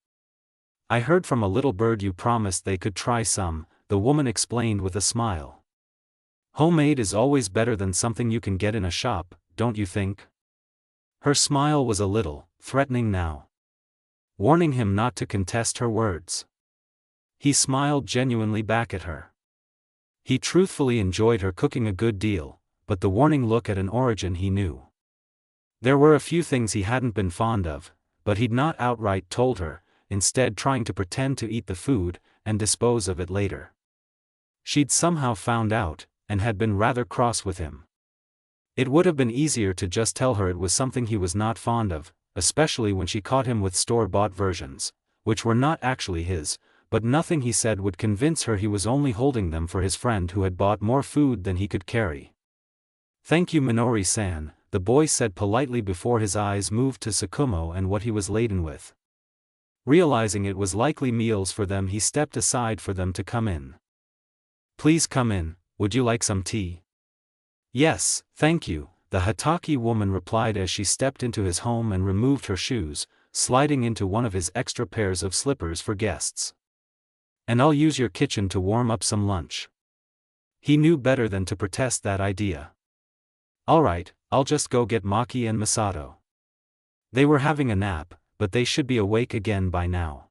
I heard from a little bird you promised they could try some, the woman explained with a smile. Homemade is always better than something you can get in a shop, don't you think? Her smile was a little threatening now, warning him not to contest her words. He smiled genuinely back at her. He truthfully enjoyed her cooking a good deal, but the warning look at an origin he knew. There were a few things he hadn't been fond of, but he'd not outright told her, instead trying to pretend to eat the food, and dispose of it later. She'd somehow found out, and had been rather cross with him. It would have been easier to just tell her it was something he was not fond of, especially when she caught him with store-bought versions, which were not actually his, but nothing he said would convince her he was only holding them for his friend who had bought more food than he could carry. Thank you, Minori-san, the boy said politely before his eyes moved to Tsukumo and what he was laden with. Realizing it was likely meals for them, he stepped aside for them to come in. Please come in, would you like some tea? Yes, thank you, the Hataki woman replied as she stepped into his home and removed her shoes, sliding into one of his extra pairs of slippers for guests. And I'll use your kitchen to warm up some lunch. He knew better than to protest that idea. Alright, I'll just go get Maki and Masato. They were having a nap, but they should be awake again by now.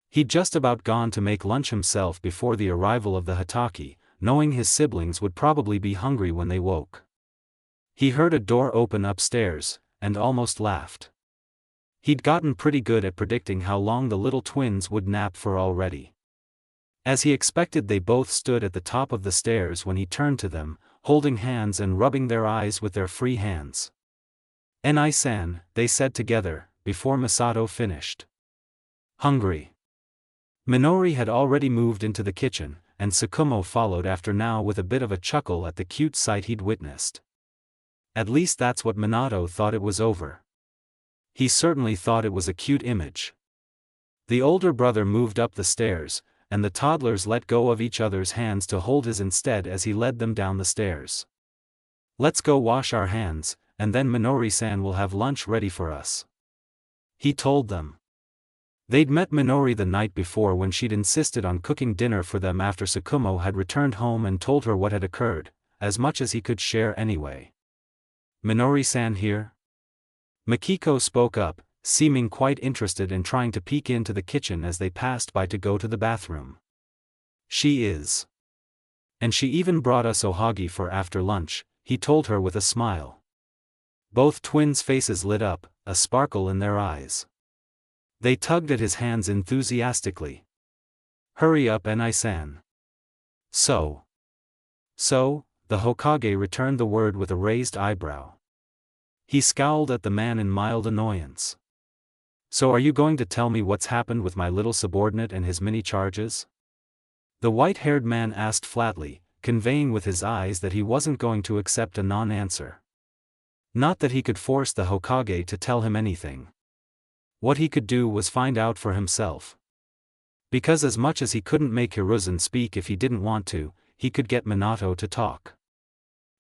He'd just about gone to make lunch himself before the arrival of the Hataki, knowing his siblings would probably be hungry when they woke. He heard a door open upstairs, and almost laughed. He'd gotten pretty good at predicting how long the little twins would nap for already. As he expected, they both stood at the top of the stairs when he turned to them, holding hands and rubbing their eyes with their free hands. "Enai-san," they said together, before Masato finished. "Hungry." Minori had already moved into the kitchen, and Tsukumo followed after now with a bit of a chuckle at the cute sight he'd witnessed. At least that's what Minato thought it was over. He certainly thought it was a cute image. The older brother moved up the stairs, and the toddlers let go of each other's hands to hold his instead as he led them down the stairs. "Let's go wash our hands, and then Minori-san will have lunch ready for us," he told them. They'd met Minori the night before when she'd insisted on cooking dinner for them after Tsukumo had returned home and told her what had occurred, as much as he could share anyway. "Minori-san here?" Makiko spoke up, seeming quite interested in trying to peek into the kitchen as they passed by to go to the bathroom. She is. And she even brought us ohagi for after lunch, he told her with a smile. Both twins' faces lit up, a sparkle in their eyes. They tugged at his hands enthusiastically. Hurry up, Enai-san. So, the Hokage returned the word with a raised eyebrow. He scowled at the man in mild annoyance. So are you going to tell me what's happened with my little subordinate and his mini charges? The white-haired man asked flatly, conveying with his eyes that he wasn't going to accept a non-answer. Not that he could force the Hokage to tell him anything. What he could do was find out for himself. Because as much as he couldn't make Hiruzen speak if he didn't want to, he could get Minato to talk.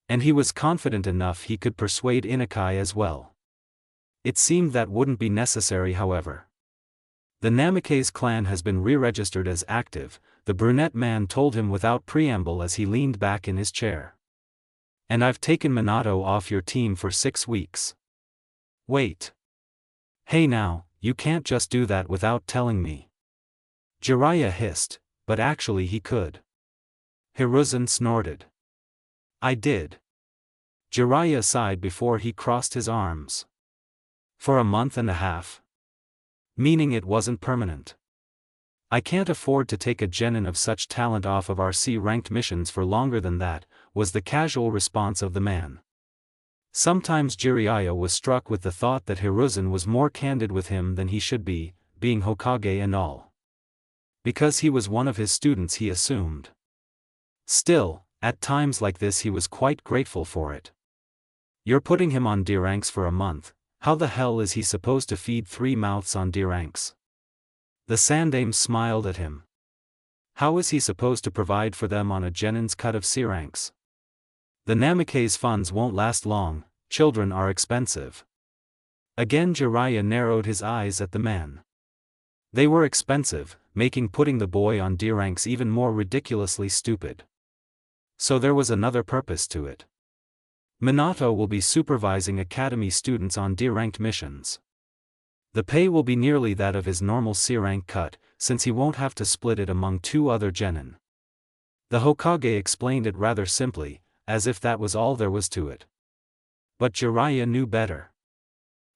And he was confident enough he could persuade Inukai as well. It seemed that wouldn't be necessary, however. The Namikaze clan has been re-registered as active, the brunette man told him without preamble as he leaned back in his chair. And I've taken Minato off your team for 6 weeks. Wait. Hey now, you can't just do that without telling me. Jiraiya hissed, but actually he could. Hiruzen snorted. I did. Jiraiya sighed before he crossed his arms. For a month and a half. Meaning it wasn't permanent. I can't afford to take a genin of such talent off of our C-ranked missions for longer than that, was the casual response of the man. Sometimes Jiraiya was struck with the thought that Hiruzen was more candid with him than he should be, being Hokage and all. Because he was one of his students, he assumed. Still, at times like this he was quite grateful for it. You're putting him on D ranks for a month, how the hell is he supposed to feed 3 mouths on D ranks? The Sandaime smiled at him. How is he supposed to provide for them on a genin's cut of C ranks? The Namikaze funds won't last long, children are expensive. Again Jiraiya narrowed his eyes at the man. They were expensive, making putting the boy on D ranks even more ridiculously stupid. So there was another purpose to it. Minato will be supervising academy students on D-ranked missions. The pay will be nearly that of his normal C-rank cut, since he won't have to split it among 2 other genin. The Hokage explained it rather simply, as if that was all there was to it. But Jiraiya knew better.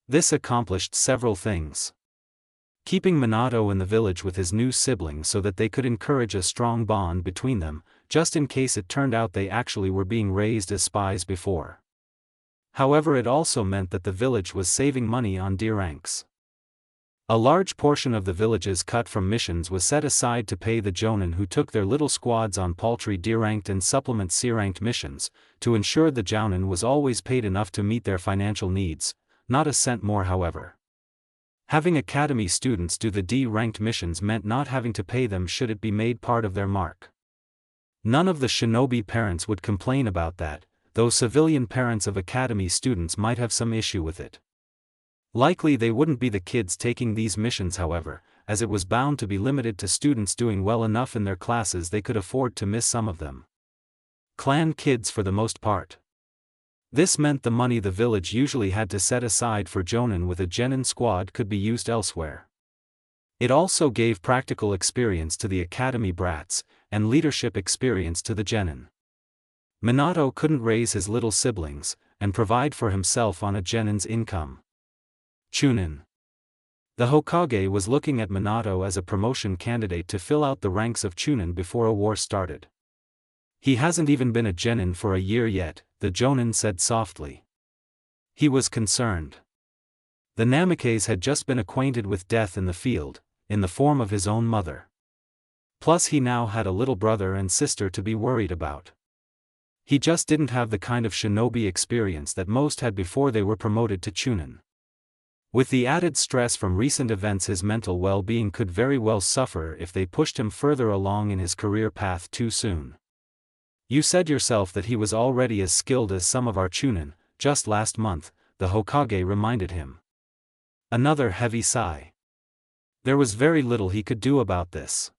This accomplished several things. Keeping Minato in the village with his new sibling so that they could encourage a strong bond between them, just in case it turned out they actually were being raised as spies before. However, it also meant that the village was saving money on D ranks. A large portion of the village's cut from missions was set aside to pay the jonin who took their little squads on paltry D-ranked and supplement C-ranked missions, to ensure the jounin was always paid enough to meet their financial needs, not a cent more however. Having academy students do the D-ranked missions meant not having to pay them should it be made part of their mark. None of the shinobi parents would complain about that, though civilian parents of academy students might have some issue with it. Likely they wouldn't be the kids taking these missions however, as it was bound to be limited to students doing well enough in their classes they could afford to miss some of them. Clan kids for the most part. This meant the money the village usually had to set aside for jonin with a genin squad could be used elsewhere. It also gave practical experience to the academy brats, and leadership experience to the genin. Minato couldn't raise his little siblings, and provide for himself on a genin's income. Chunin. The Hokage was looking at Minato as a promotion candidate to fill out the ranks of Chunin before a war started. He hasn't even been a genin for a year yet, the jonin said softly. He was concerned. The Namikaze had just been acquainted with death in the field, in the form of his own mother. Plus he now had a little brother and sister to be worried about. He just didn't have the kind of shinobi experience that most had before they were promoted to Chunin. With the added stress from recent events, his mental well-being could very well suffer if they pushed him further along in his career path too soon. You said yourself that he was already as skilled as some of our Chunin, just last month, the Hokage reminded him. Another heavy sigh. There was very little he could do about this.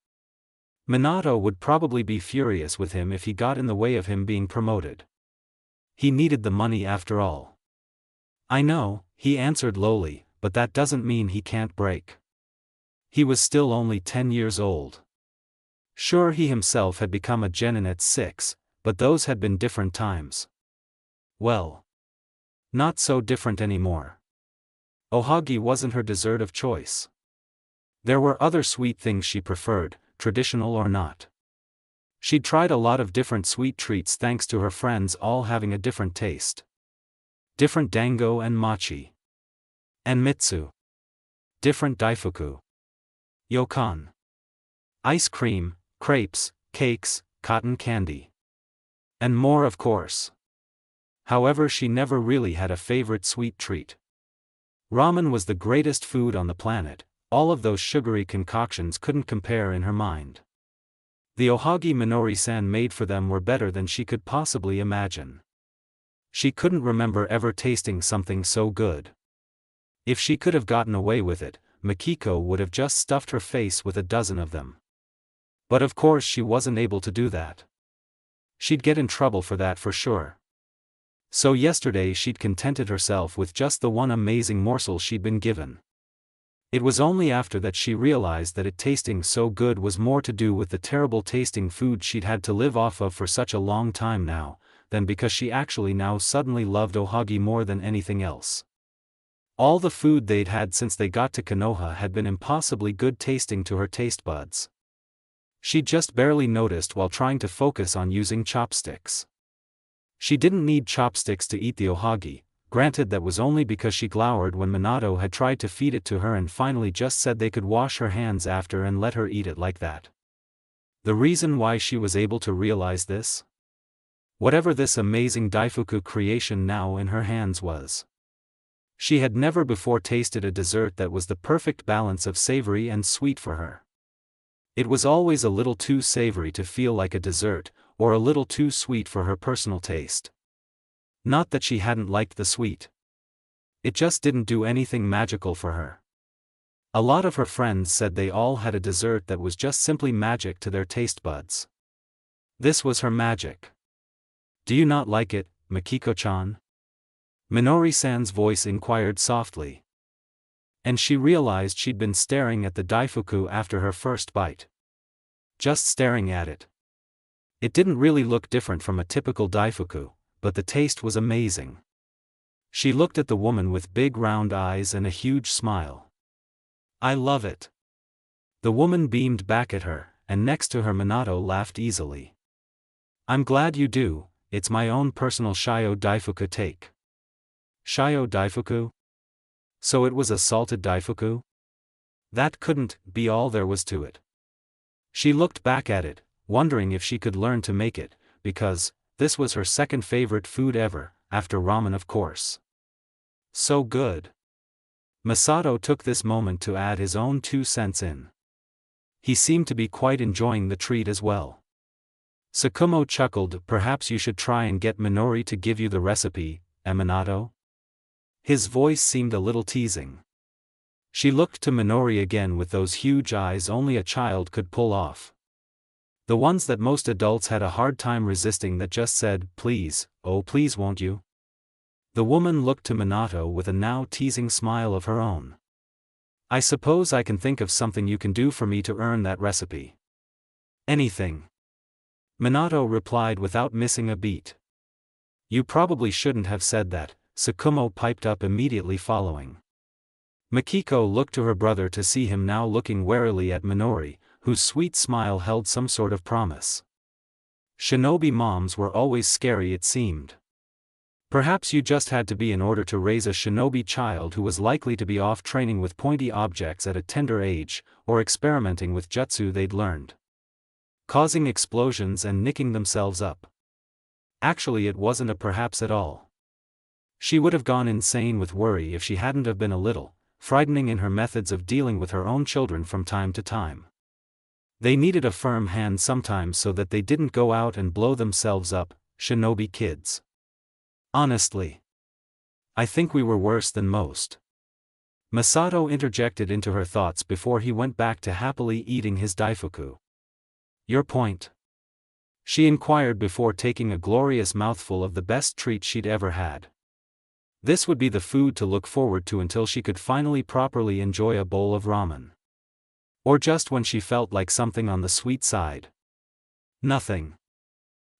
Minato would probably be furious with him if he got in the way of him being promoted. He needed the money after all. I know, he answered lowly, but that doesn't mean he can't break. He was still only 10 years old. Sure, he himself had become a genin at 6, but those had been different times. Well, not so different anymore. Ohagi wasn't her dessert of choice. There were other sweet things she preferred, traditional or not. She'd tried a lot of different sweet treats thanks to her friends all having a different taste. Different dango and mochi. And mitsu. Different daifuku. Yokan. Ice cream, crepes, cakes, cotton candy. And more, of course. However, she never really had a favorite sweet treat. Ramen was the greatest food on the planet. All of those sugary concoctions couldn't compare in her mind. The ohagi Minori-san made for them were better than she could possibly imagine. She couldn't remember ever tasting something so good. If she could have gotten away with it, Mikiko would have just stuffed her face with a dozen of them. But of course she wasn't able to do that. She'd get in trouble for that for sure. So yesterday she'd contented herself with just the one amazing morsel she'd been given. It was only after that she realized that it tasting so good was more to do with the terrible tasting food she'd had to live off of for such a long time now, than because she actually now suddenly loved ohagi more than anything else. All the food they'd had since they got to Konoha had been impossibly good tasting to her taste buds. She'd just barely noticed while trying to focus on using chopsticks. She didn't need chopsticks to eat the ohagi. Granted, that was only because she glowered when Minato had tried to feed it to her and finally just said they could wash her hands after and let her eat it like that. The reason why she was able to realize this? Whatever this amazing daifuku creation now in her hands was. She had never before tasted a dessert that was the perfect balance of savory and sweet for her. It was always a little too savory to feel like a dessert, or a little too sweet for her personal taste. Not that she hadn't liked the sweet. It just didn't do anything magical for her. A lot of her friends said they all had a dessert that was just simply magic to their taste buds. This was her magic. Do you not like it, Mikiko-chan? Minori-san's voice inquired softly. And she realized she'd been staring at the daifuku after her first bite. Just staring at it. It didn't really look different from a typical daifuku, but the taste was amazing. She looked at the woman with big round eyes and a huge smile. I love it. The woman beamed back at her, and next to her Minato laughed easily. I'm glad you do, it's my own personal shio daifuku take. Shio daifuku? So it was a salted daifuku? That couldn't be all there was to it. She looked back at it, wondering if she could learn to make it, because this was her second favorite food ever, after ramen of course. So good. Masato took this moment to add his own 2 cents in. He seemed to be quite enjoying the treat as well. Tsukumo chuckled, perhaps you should try and get Minori to give you the recipe, Minato? His voice seemed a little teasing. She looked to Minori again with those huge eyes only a child could pull off. The ones that most adults had a hard time resisting, that just said, please, oh please won't you? The woman looked to Minato with a now teasing smile of her own. I suppose I can think of something you can do for me to earn that recipe. Anything. Minato replied without missing a beat. You probably shouldn't have said that, Tsukumo piped up immediately following. Mikiko looked to her brother to see him now looking warily at Minori, whose sweet smile held some sort of promise. Shinobi moms were always scary, it seemed. Perhaps you just had to be in order to raise a shinobi child who was likely to be off training with pointy objects at a tender age, or experimenting with jutsu they'd learned. Causing explosions and nicking themselves up. Actually, it wasn't a perhaps at all. She would have gone insane with worry if she hadn't have been a little frightening in her methods of dealing with her own children from time to time. They needed a firm hand sometimes so that they didn't go out and blow themselves up, shinobi kids. Honestly, I think we were worse than most. Masato interjected into her thoughts before he went back to happily eating his daifuku. Your point? She inquired before taking a glorious mouthful of the best treat she'd ever had. This would be the food to look forward to until she could finally properly enjoy a bowl of ramen. Or just when she felt like something on the sweet side. Nothing.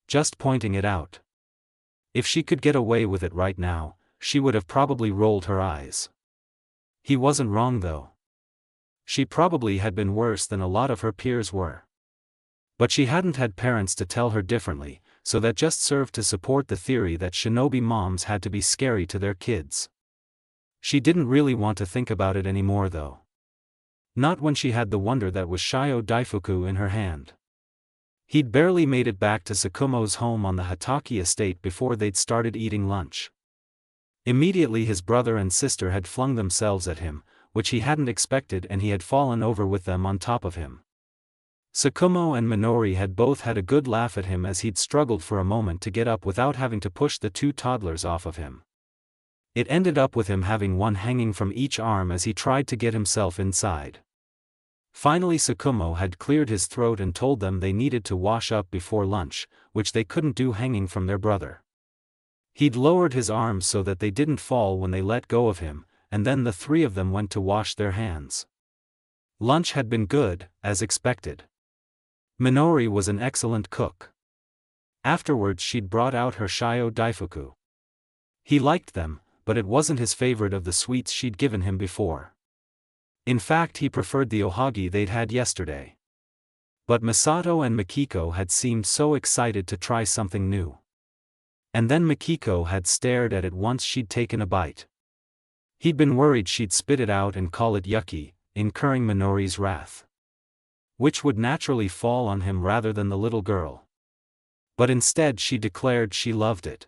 Just pointing it out. If she could get away with it right now, she would have probably rolled her eyes. He wasn't wrong though. She probably had been worse than a lot of her peers were. But she hadn't had parents to tell her differently, so that just served to support the theory that shinobi moms had to be scary to their kids. She didn't really want to think about it anymore though. Not when she had the wonder that was Shio Daifuku in her hand. He'd barely made it back to Tsukumo's home on the Hataki estate before they'd started eating lunch. Immediately his brother and sister had flung themselves at him, which he hadn't expected, and he had fallen over with them on top of him. Tsukumo and Minori had both had a good laugh at him as he'd struggled for a moment to get up without having to push the two toddlers off of him. It ended up with him having one hanging from each arm as he tried to get himself inside. Finally Tsukumo had cleared his throat and told them they needed to wash up before lunch, which they couldn't do hanging from their brother. He'd lowered his arms so that they didn't fall when they let go of him, and then the three of them went to wash their hands. Lunch had been good, as expected. Minori was an excellent cook. Afterwards she'd brought out her Shio Daifuku. He liked them, but it wasn't his favorite of the sweets she'd given him before. In fact, he preferred the ohagi they'd had yesterday. But Misato and Mikiko had seemed so excited to try something new. And then Mikiko had stared at it once she'd taken a bite. He'd been worried she'd spit it out and call it yucky, incurring Minori's wrath. Which would naturally fall on him rather than the little girl. But instead she declared she loved it.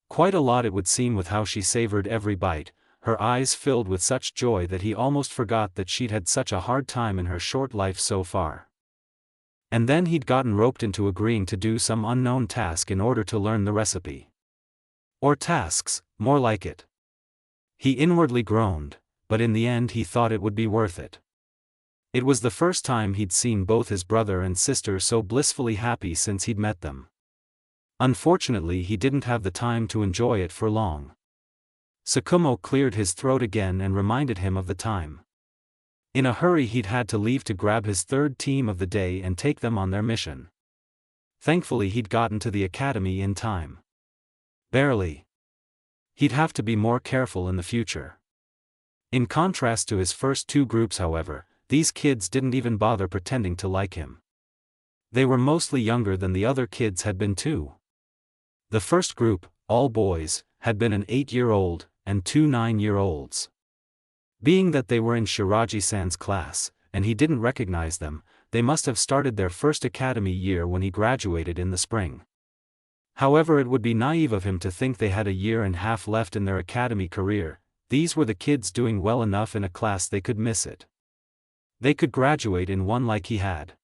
Quite a lot it would seem, with how she savored every bite, her eyes filled with such joy that he almost forgot that she'd had such a hard time in her short life so far. And then he'd gotten roped into agreeing to do some unknown task in order to learn the recipe. Or tasks, more like it. He inwardly groaned, but in the end he thought it would be worth it. It was the first time he'd seen both his brother and sister so blissfully happy since he'd met them. Unfortunately he didn't have the time to enjoy it for long. Tsukumo cleared his throat again and reminded him of the time. In a hurry he'd had to leave to grab his third team of the day and take them on their mission. Thankfully he'd gotten to the academy in time. Barely. He'd have to be more careful in the future. In contrast to his first two groups, however, these kids didn't even bother pretending to like him. They were mostly younger than the other kids had been too. The first group, all boys, had been an 8-year-old, and 2 9-year-olds. Being that they were in Shiraji-san's class, and he didn't recognize them, they must have started their first academy year when he graduated in the spring. However, it would be naive of him to think they had a year and a half left in their academy career. These were the kids doing well enough in a class they could miss it. They could graduate in one like he had.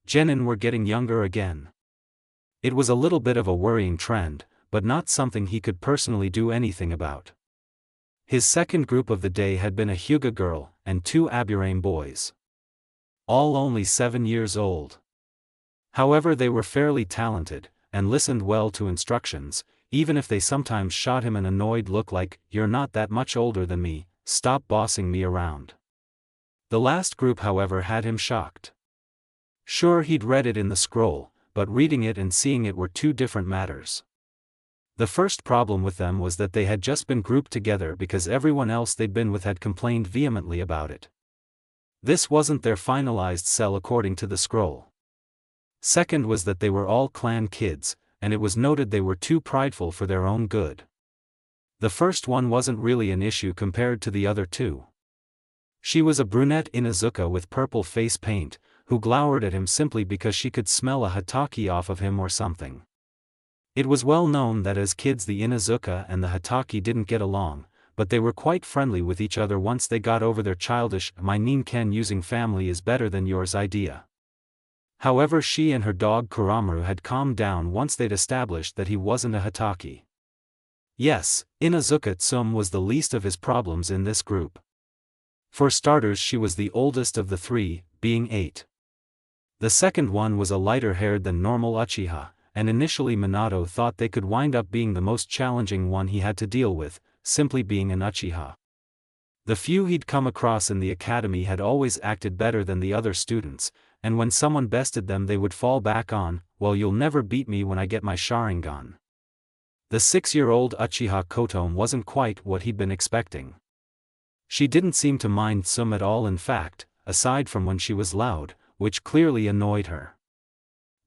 Genin were getting younger again. It was a little bit of a worrying trend, but not something he could personally do anything about. His second group of the day had been a Hyuga girl, and 2 Aburame boys. All only 7 years old. However, they were fairly talented, and listened well to instructions, even if they sometimes shot him an annoyed look like, "You're not that much older than me, stop bossing me around." The last group, however, had him shocked. Sure, he'd read it in the scroll, but reading it and seeing it were two different matters. The first problem with them was that they had just been grouped together because everyone else they'd been with had complained vehemently about it. This wasn't their finalized cell according to the scroll. Second was that they were all clan kids, and it was noted they were too prideful for their own good. The first one wasn't really an issue compared to the other two. She was a brunette Inuzuka with purple face paint, who glowered at him simply because she could smell a Hataki off of him or something. It was well known that as kids the Inuzuka and the Hataki didn't get along, but they were quite friendly with each other once they got over their childish "my ninken using family is better than yours" idea. However, she and her dog Kuramaru had calmed down once they'd established that he wasn't a Hataki. Yes, Inuzuka Tsum was the least of his problems in this group. For starters, she was the oldest of the three, being 8. The second one was a lighter-haired than normal Uchiha, and initially Minato thought they could wind up being the most challenging one he had to deal with, simply being an Uchiha. The few he'd come across in the academy had always acted better than the other students, and when someone bested them they would fall back on, "Well, you'll never beat me when I get my Sharingan." The 6-year-old Uchiha Kotomi wasn't quite what he'd been expecting. She didn't seem to mind Tsum at all, in fact, aside from when she was loud, which clearly annoyed her.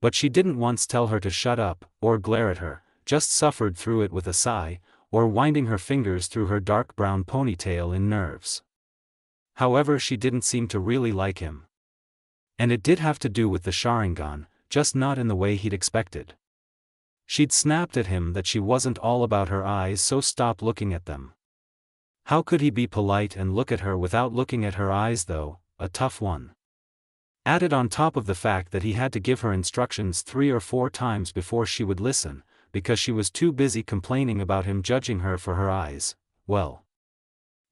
But she didn't once tell her to shut up, or glare at her, just suffered through it with a sigh, or winding her fingers through her dark brown ponytail in nerves. However, she didn't seem to really like him. And it did have to do with the Sharingan, just not in the way he'd expected. She'd snapped at him that she wasn't all about her eyes, so stop looking at them. How could he be polite and look at her without looking at her eyes though? A tough one. Added on top of the fact that he had to give her instructions 3 or 4 times before she would listen, because she was too busy complaining about him judging her for her eyes, well.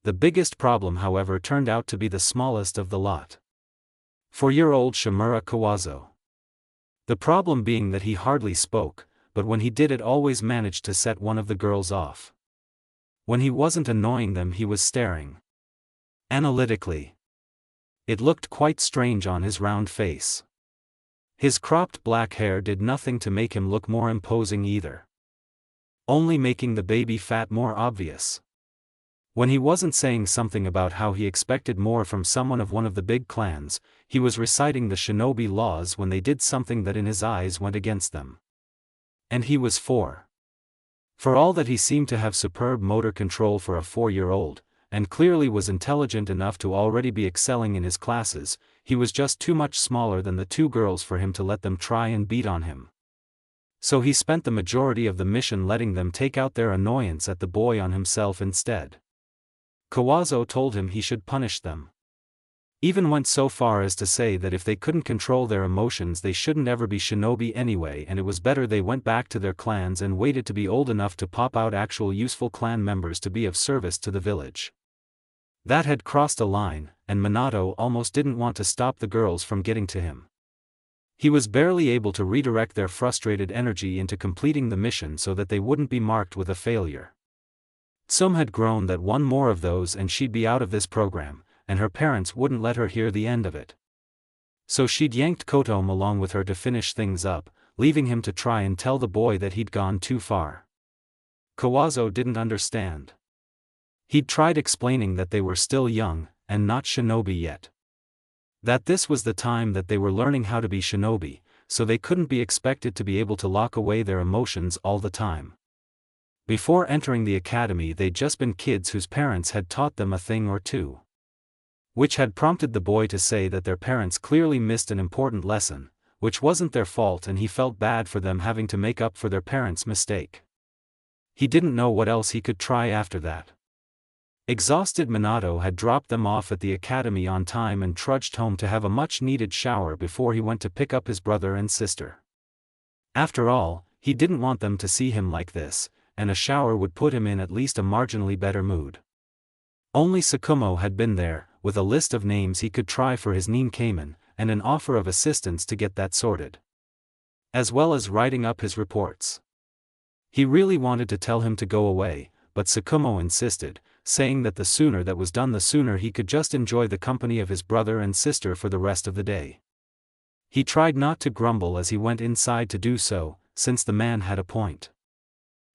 The biggest problem, however, turned out to be the smallest of the lot. 4-year-old Shimura Kawazo. The problem being that he hardly spoke, but when he did it always managed to set one of the girls off. When he wasn't annoying them he was staring analytically. It looked quite strange on his round face. His cropped black hair did nothing to make him look more imposing either, only making the baby fat more obvious. When he wasn't saying something about how he expected more from someone of one of the big clans, he was reciting the shinobi laws when they did something that in his eyes went against them. And he was 4. For all that he seemed to have superb motor control for a 4-year-old, and clearly was intelligent enough to already be excelling in his classes, he was just too much smaller than the 2 girls for him to let them try and beat on him. So he spent the majority of the mission letting them take out their annoyance at the boy on himself instead. Kawazo told him he should punish them. Even went so far as to say that if they couldn't control their emotions they shouldn't ever be shinobi anyway, and it was better they went back to their clans and waited to be old enough to pop out actual useful clan members to be of service to the village. That had crossed a line, and Minato almost didn't want to stop the girls from getting to him. He was barely able to redirect their frustrated energy into completing the mission so that they wouldn't be marked with a failure. Tsum had grown that one more of those and she'd be out of this program, and her parents wouldn't let her hear the end of it. So she'd yanked Kotomi along with her to finish things up, leaving him to try and tell the boy that he'd gone too far. Kawazo didn't understand. He'd tried explaining that they were still young, and not shinobi yet. That this was the time that they were learning how to be shinobi, so they couldn't be expected to be able to lock away their emotions all the time. Before entering the academy they'd just been kids whose parents had taught them a thing or two. Which had prompted the boy to say that their parents clearly missed an important lesson, which wasn't their fault, and he felt bad for them having to make up for their parents' mistake. He didn't know what else he could try after that. Exhausted, Minato had dropped them off at the academy on time and trudged home to have a much-needed shower before he went to pick up his brother and sister. After all, he didn't want them to see him like this, and a shower would put him in at least a marginally better mood. Only Tsukumo had been there, with a list of names he could try for his ninkamen, and an offer of assistance to get that sorted. As well as writing up his reports. He really wanted to tell him to go away, but Tsukumo insisted, saying that the sooner that was done the sooner he could just enjoy the company of his brother and sister for the rest of the day. He tried not to grumble as he went inside to do so, since the man had a point.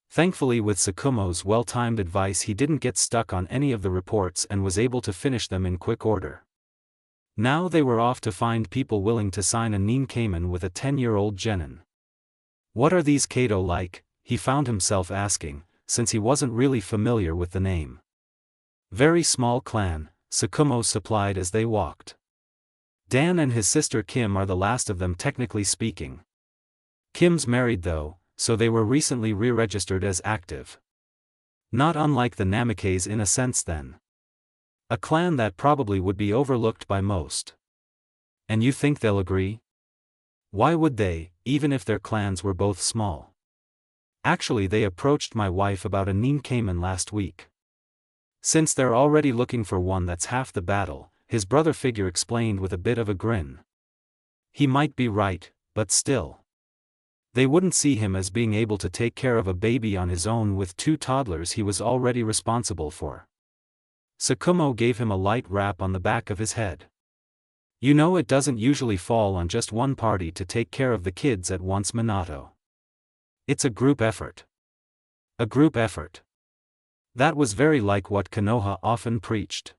Thankfully, with Tsukumo's well-timed advice he didn't get stuck on any of the reports and was able to finish them in quick order. Now they were off to find people willing to sign a ninkamen with a 10-year-old genin. What are these Kato like? He found himself asking, since he wasn't really familiar with the name. Very small clan, Tsukumo supplied as they walked. Dan and his sister Kim are the last of them, technically speaking. Kim's married though, so they were recently re-registered as active. Not unlike the Namikaze in a sense then. A clan that probably would be overlooked by most. And you think they'll agree? Why would they, even if their clans were both small? Actually, they approached my wife about a ninkamen last week. Since they're already looking for one that's half the battle, his brother figure explained with a bit of a grin. He might be right, but still. They wouldn't see him as being able to take care of a baby on his own with 2 toddlers he was already responsible for. Tsukumo gave him a light rap on the back of his head. You know, it doesn't usually fall on just one party to take care of the kids at once, Minato. It's a group effort. A group effort. That was very like what Konoha often preached.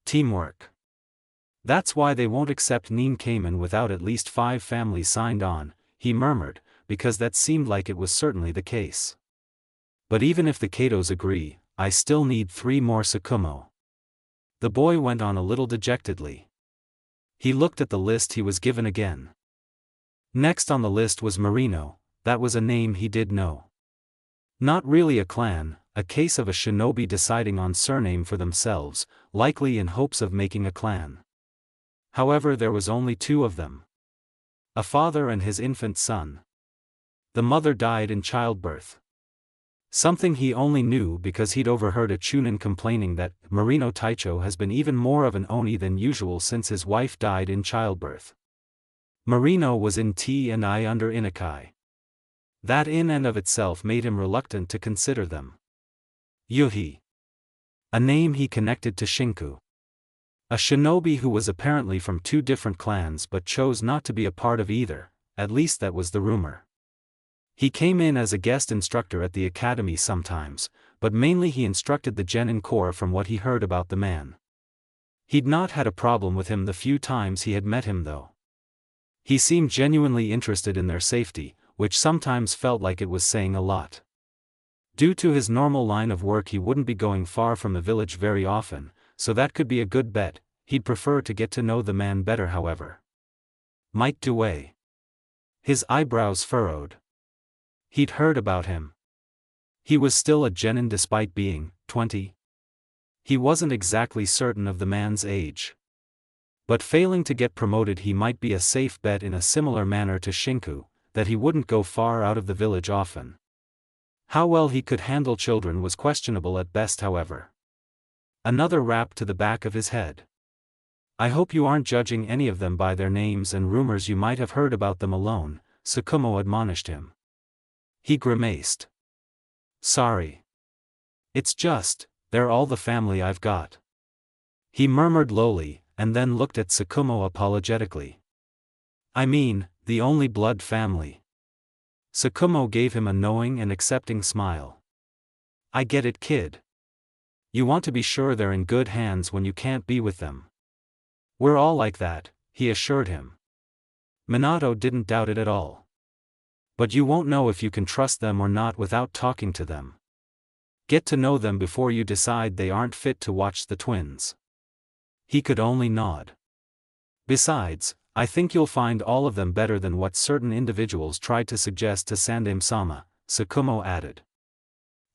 Teamwork. That's why they won't accept Ninkamen without at least 5 families signed on, he murmured, because that seemed like it was certainly the case. But even if the Katos agree, I still need 3 more Tsukumo. The boy went on a little dejectedly. He looked at the list he was given again. Next on the list was Marino. That was a name he did know. Not really a clan, a case of a shinobi deciding on surname for themselves, likely in hopes of making a clan. However, there was only 2 of them. A father and his infant son. The mother died in childbirth. Something he only knew because he'd overheard a chunin complaining that Marino Taicho has been even more of an oni than usual since his wife died in childbirth. Marino was in T&I under Inukai. That in and of itself made him reluctant to consider them. Yuhi. A name he connected to Shinku. A shinobi who was apparently from 2 different clans but chose not to be a part of either, at least that was the rumor. He came in as a guest instructor at the academy sometimes, but mainly he instructed the genin corps from what he heard about the man. He'd not had a problem with him the few times he had met him though. He seemed genuinely interested in their safety, which sometimes felt like it was saying a lot. Due to his normal line of work he wouldn't be going far from the village very often, so that could be a good bet. He'd prefer to get to know the man better however. Might Due. His eyebrows furrowed. He'd heard about him. He was still a genin despite being 20. He wasn't exactly certain of the man's age. But failing to get promoted he might be a safe bet in a similar manner to Shinku, that he wouldn't go far out of the village often. How well he could handle children was questionable at best however. Another rap to the back of his head. I hope you aren't judging any of them by their names and rumors you might have heard about them alone, Tsukumo admonished him. He grimaced. Sorry. It's just, they're all the family I've got. He murmured lowly, and then looked at Tsukumo apologetically. I mean, the only blood family. Tsukumo gave him a knowing and accepting smile. I get it, kid. You want to be sure they're in good hands when you can't be with them. We're all like that, he assured him. Minato didn't doubt it at all. But you won't know if you can trust them or not without talking to them. Get to know them before you decide they aren't fit to watch the twins. He could only nod. Besides, I think you'll find all of them better than what certain individuals tried to suggest to Sandame-sama, Tsukumo added.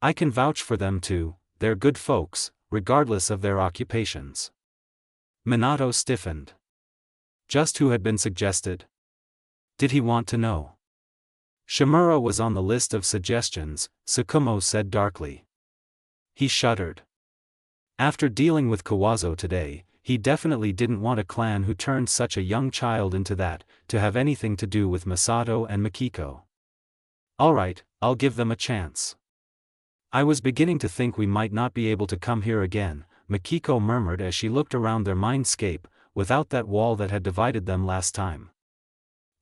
I can vouch for them too, they're good folks, regardless of their occupations. Minato stiffened. Just who had been suggested? Did he want to know? Shimura was on the list of suggestions, Tsukumo said darkly. He shuddered. After dealing with Kawazo today, he definitely didn't want a clan who turned such a young child into that, to have anything to do with Masato and Mikiko. Alright, I'll give them a chance. I was beginning to think we might not be able to come here again, Mikiko murmured as she looked around their mindscape, without that wall that had divided them last time.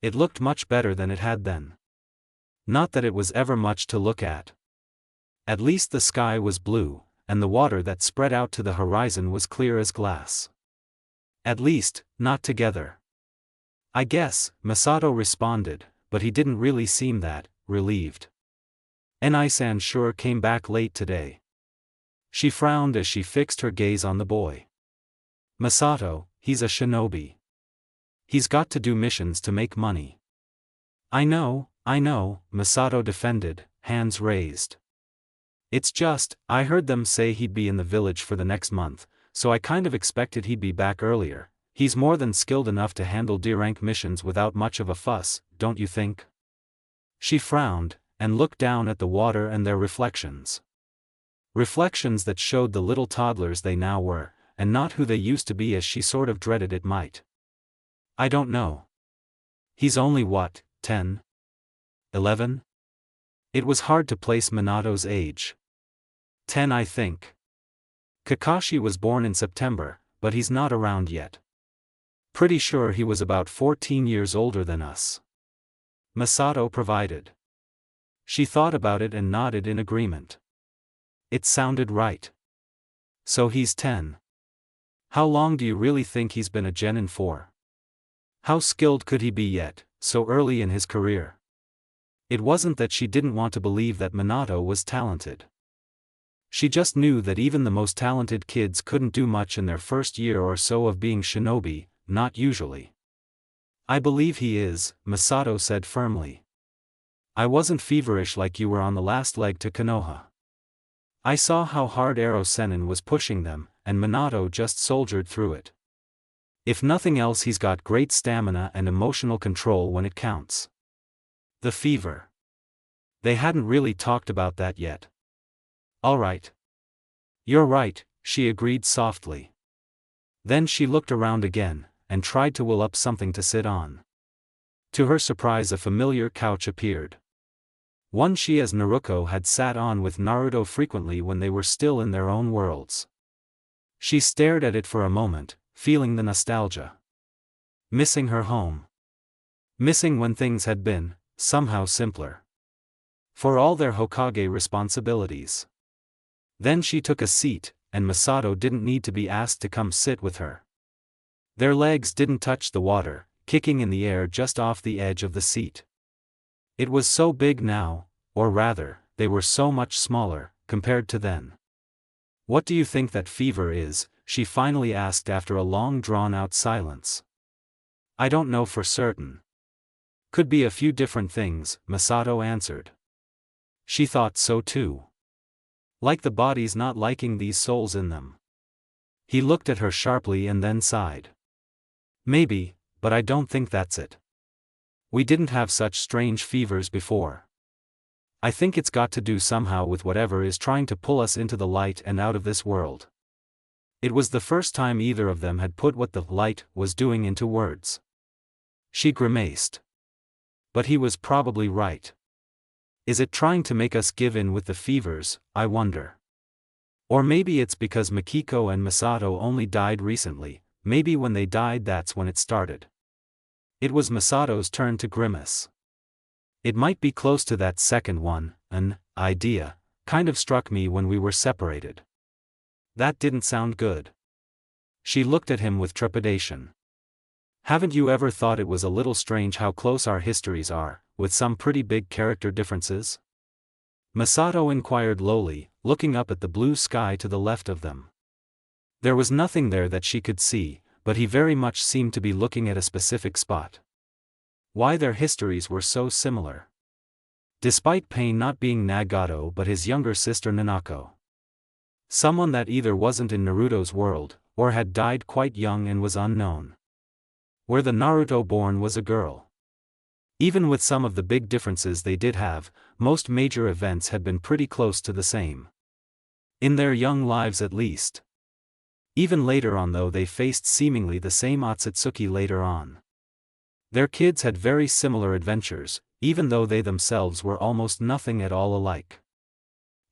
It looked much better than it had then. Not that it was ever much to look at. At least the sky was blue, and the water that spread out to the horizon was clear as glass. At least, not together. I guess, Masato responded, but he didn't really seem that relieved. Enai-san sure came back late today. She frowned as she fixed her gaze on the boy. Masato, he's a shinobi. He's got to do missions to make money. I know, Masato defended, hands raised. It's just, I heard them say he'd be in the village for the next month, so I kind of expected he'd be back earlier. He's more than skilled enough to handle D-rank missions without much of a fuss, don't you think? She frowned, and looked down at the water and their reflections. Reflections that showed the little toddlers they now were, and not who they used to be as she sort of dreaded it might. I don't know. He's only what, 10? 11? It was hard to place Minato's age. 10, I think. Kakashi was born in September, but he's not around yet. Pretty sure he was about 14 years older than us. Masato provided. She thought about it and nodded in agreement. It sounded right. So he's 10. How long do you really think he's been a genin for? How skilled could he be yet, so early in his career? It wasn't that she didn't want to believe that Minato was talented. She just knew that even the most talented kids couldn't do much in their first year or so of being shinobi, not usually. I believe he is, Masato said firmly. I wasn't feverish like you were on the last leg to Konoha. I saw how hard Ero Sennin was pushing them, and Minato just soldiered through it. If nothing else, he's got great stamina and emotional control when it counts. The fever. They hadn't really talked about that yet. All right. You're right, she agreed softly. Then she looked around again, and tried to will up something to sit on. To her surprise, a familiar couch appeared. One she as Naruko had sat on with Naruto frequently when they were still in their own worlds. She stared at it for a moment, feeling the nostalgia. Missing her home. Missing when things had been, somehow simpler. For all their Hokage responsibilities. Then she took a seat, and Masato didn't need to be asked to come sit with her. Their legs didn't touch the water, kicking in the air just off the edge of the seat. It was so big now, or rather, they were so much smaller, compared to then. What do you think that fever is? She finally asked after a long drawn-out silence. I don't know for certain. Could be a few different things, Masato answered. She thought so too. Like the bodies not liking these souls in them. He looked at her sharply and then sighed. Maybe, but I don't think that's it. We didn't have such strange fevers before. I think it's got to do somehow with whatever is trying to pull us into the light and out of this world. It was the first time either of them had put what the light was doing into words. She grimaced. But he was probably right. Is it trying to make us give in with the fevers, I wonder? Or maybe it's because Mikiko and Masato only died recently, maybe when they died that's when it started. It was Masato's turn to grimace. It might be close to that second one, an idea, kind of struck me when we were separated. That didn't sound good. She looked at him with trepidation. Haven't you ever thought it was a little strange how close our histories are, with some pretty big character differences? Masato inquired lowly, looking up at the blue sky to the left of them. There was nothing there that she could see, but he very much seemed to be looking at a specific spot. Why their histories were so similar. Despite Pain not being Nagato but his younger sister Nanako. Someone that either wasn't in Naruto's world, or had died quite young and was unknown. Where the Naruto born was a girl. Even with some of the big differences they did have, most major events had been pretty close to the same. In their young lives at least. Even later on though they faced seemingly the same Otsutsuki later on. Their kids had very similar adventures, even though they themselves were almost nothing at all alike.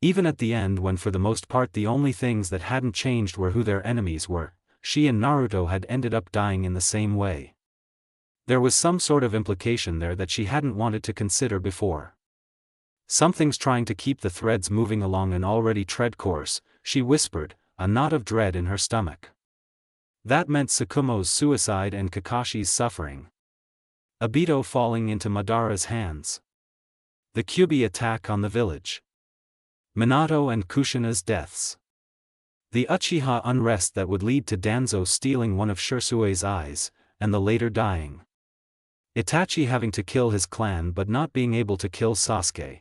Even at the end when for the most part the only things that hadn't changed were who their enemies were, she and Naruto had ended up dying in the same way. There was some sort of implication there that she hadn't wanted to consider before. Something's trying to keep the threads moving along an already tread course, she whispered, a knot of dread in her stomach. That meant Tsukumo's suicide and Kakashi's suffering. Obito falling into Madara's hands. The Kyuubi attack on the village. Minato and Kushina's deaths. The Uchiha unrest that would lead to Danzo stealing one of Shirsue's eyes, and the later dying. Itachi having to kill his clan but not being able to kill Sasuke.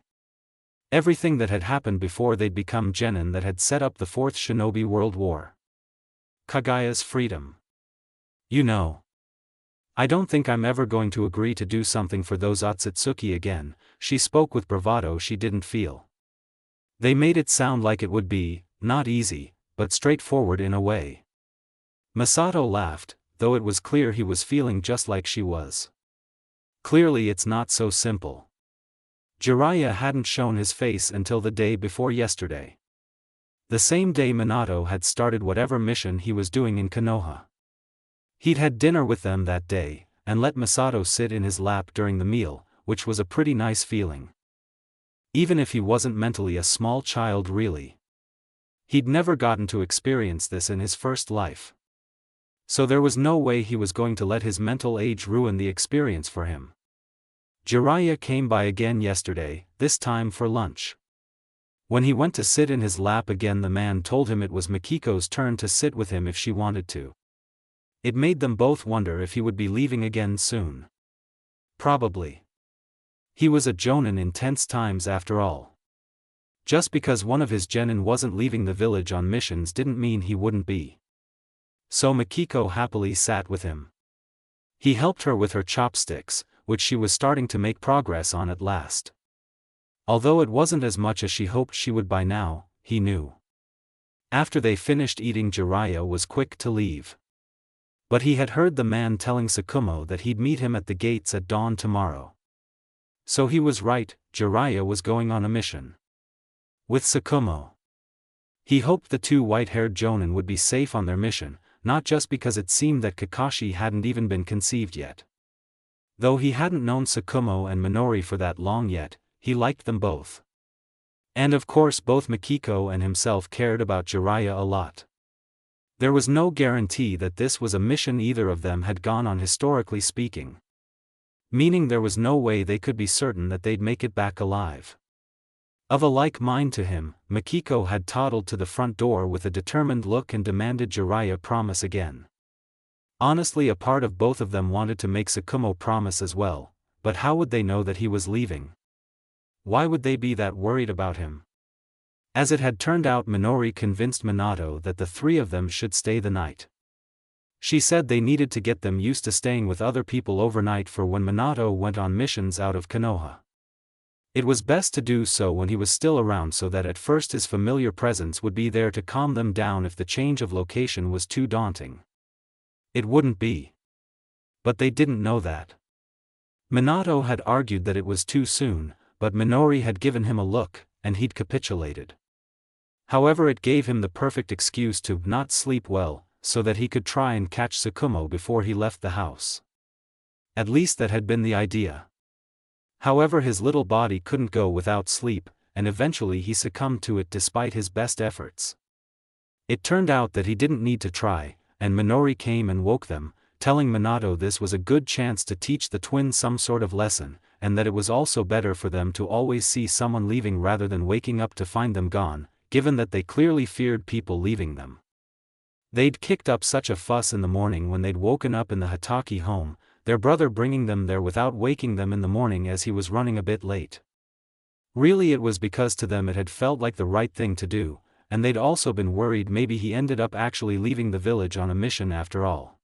Everything that had happened before they'd become genin that had set up the Fourth Shinobi World War. Kagaya's freedom. You know. I don't think I'm ever going to agree to do something for those Otsutsuki again, she spoke with bravado she didn't feel. They made it sound like it would be, not easy, but straightforward in a way. Masato laughed, though it was clear he was feeling just like she was. Clearly it's not so simple. Jiraiya hadn't shown his face until the day before yesterday. The same day Minato had started whatever mission he was doing in Konoha. He'd had dinner with them that day, and let Masato sit in his lap during the meal, which was a pretty nice feeling. Even if he wasn't mentally a small child really. He'd never gotten to experience this in his first life. So there was no way he was going to let his mental age ruin the experience for him. Jiraiya came by again yesterday, this time for lunch. When he went to sit in his lap again, the man told him it was Mikiko's turn to sit with him if she wanted to. It made them both wonder if he would be leaving again soon. Probably. He was a jonin in tense times after all. Just because one of his genin wasn't leaving the village on missions didn't mean he wouldn't be. So Mikiko happily sat with him. He helped her with her chopsticks, which she was starting to make progress on at last. Although it wasn't as much as she hoped she would by now, he knew. After they finished eating, Jiraiya was quick to leave. But he had heard the man telling Tsukumo that he'd meet him at the gates at dawn tomorrow. So he was right, Jiraiya was going on a mission. With Tsukumo. He hoped the two white-haired jonin would be safe on their mission, not just because it seemed that Kakashi hadn't even been conceived yet. Though he hadn't known Tsukumo and Minori for that long yet, he liked them both. And of course both Mikiko and himself cared about Jiraiya a lot. There was no guarantee that this was a mission either of them had gone on historically speaking. Meaning there was no way they could be certain that they'd make it back alive. Of a like mind to him, Mikiko had toddled to the front door with a determined look and demanded Jiraiya promise again. Honestly, a part of both of them wanted to make Tsukumo promise as well, but how would they know that he was leaving? Why would they be that worried about him? As it had turned out, Minori convinced Minato that the three of them should stay the night. She said they needed to get them used to staying with other people overnight for when Minato went on missions out of Konoha. It was best to do so when he was still around, so that at first his familiar presence would be there to calm them down if the change of location was too daunting. It wouldn't be. But they didn't know that. Minato had argued that it was too soon, but Minori had given him a look, and he'd capitulated. However, it gave him the perfect excuse to not sleep well, so that he could try and catch Tsukumo before he left the house. At least that had been the idea. However, his little body couldn't go without sleep, and eventually he succumbed to it despite his best efforts. It turned out that he didn't need to try, and Minori came and woke them, telling Minato this was a good chance to teach the twins some sort of lesson, and that it was also better for them to always see someone leaving rather than waking up to find them gone, given that they clearly feared people leaving them. They'd kicked up such a fuss in the morning when they'd woken up in the Hataki home, their brother bringing them there without waking them in the morning as he was running a bit late. Really, it was because to them it had felt like the right thing to do, and they'd also been worried maybe he ended up actually leaving the village on a mission after all.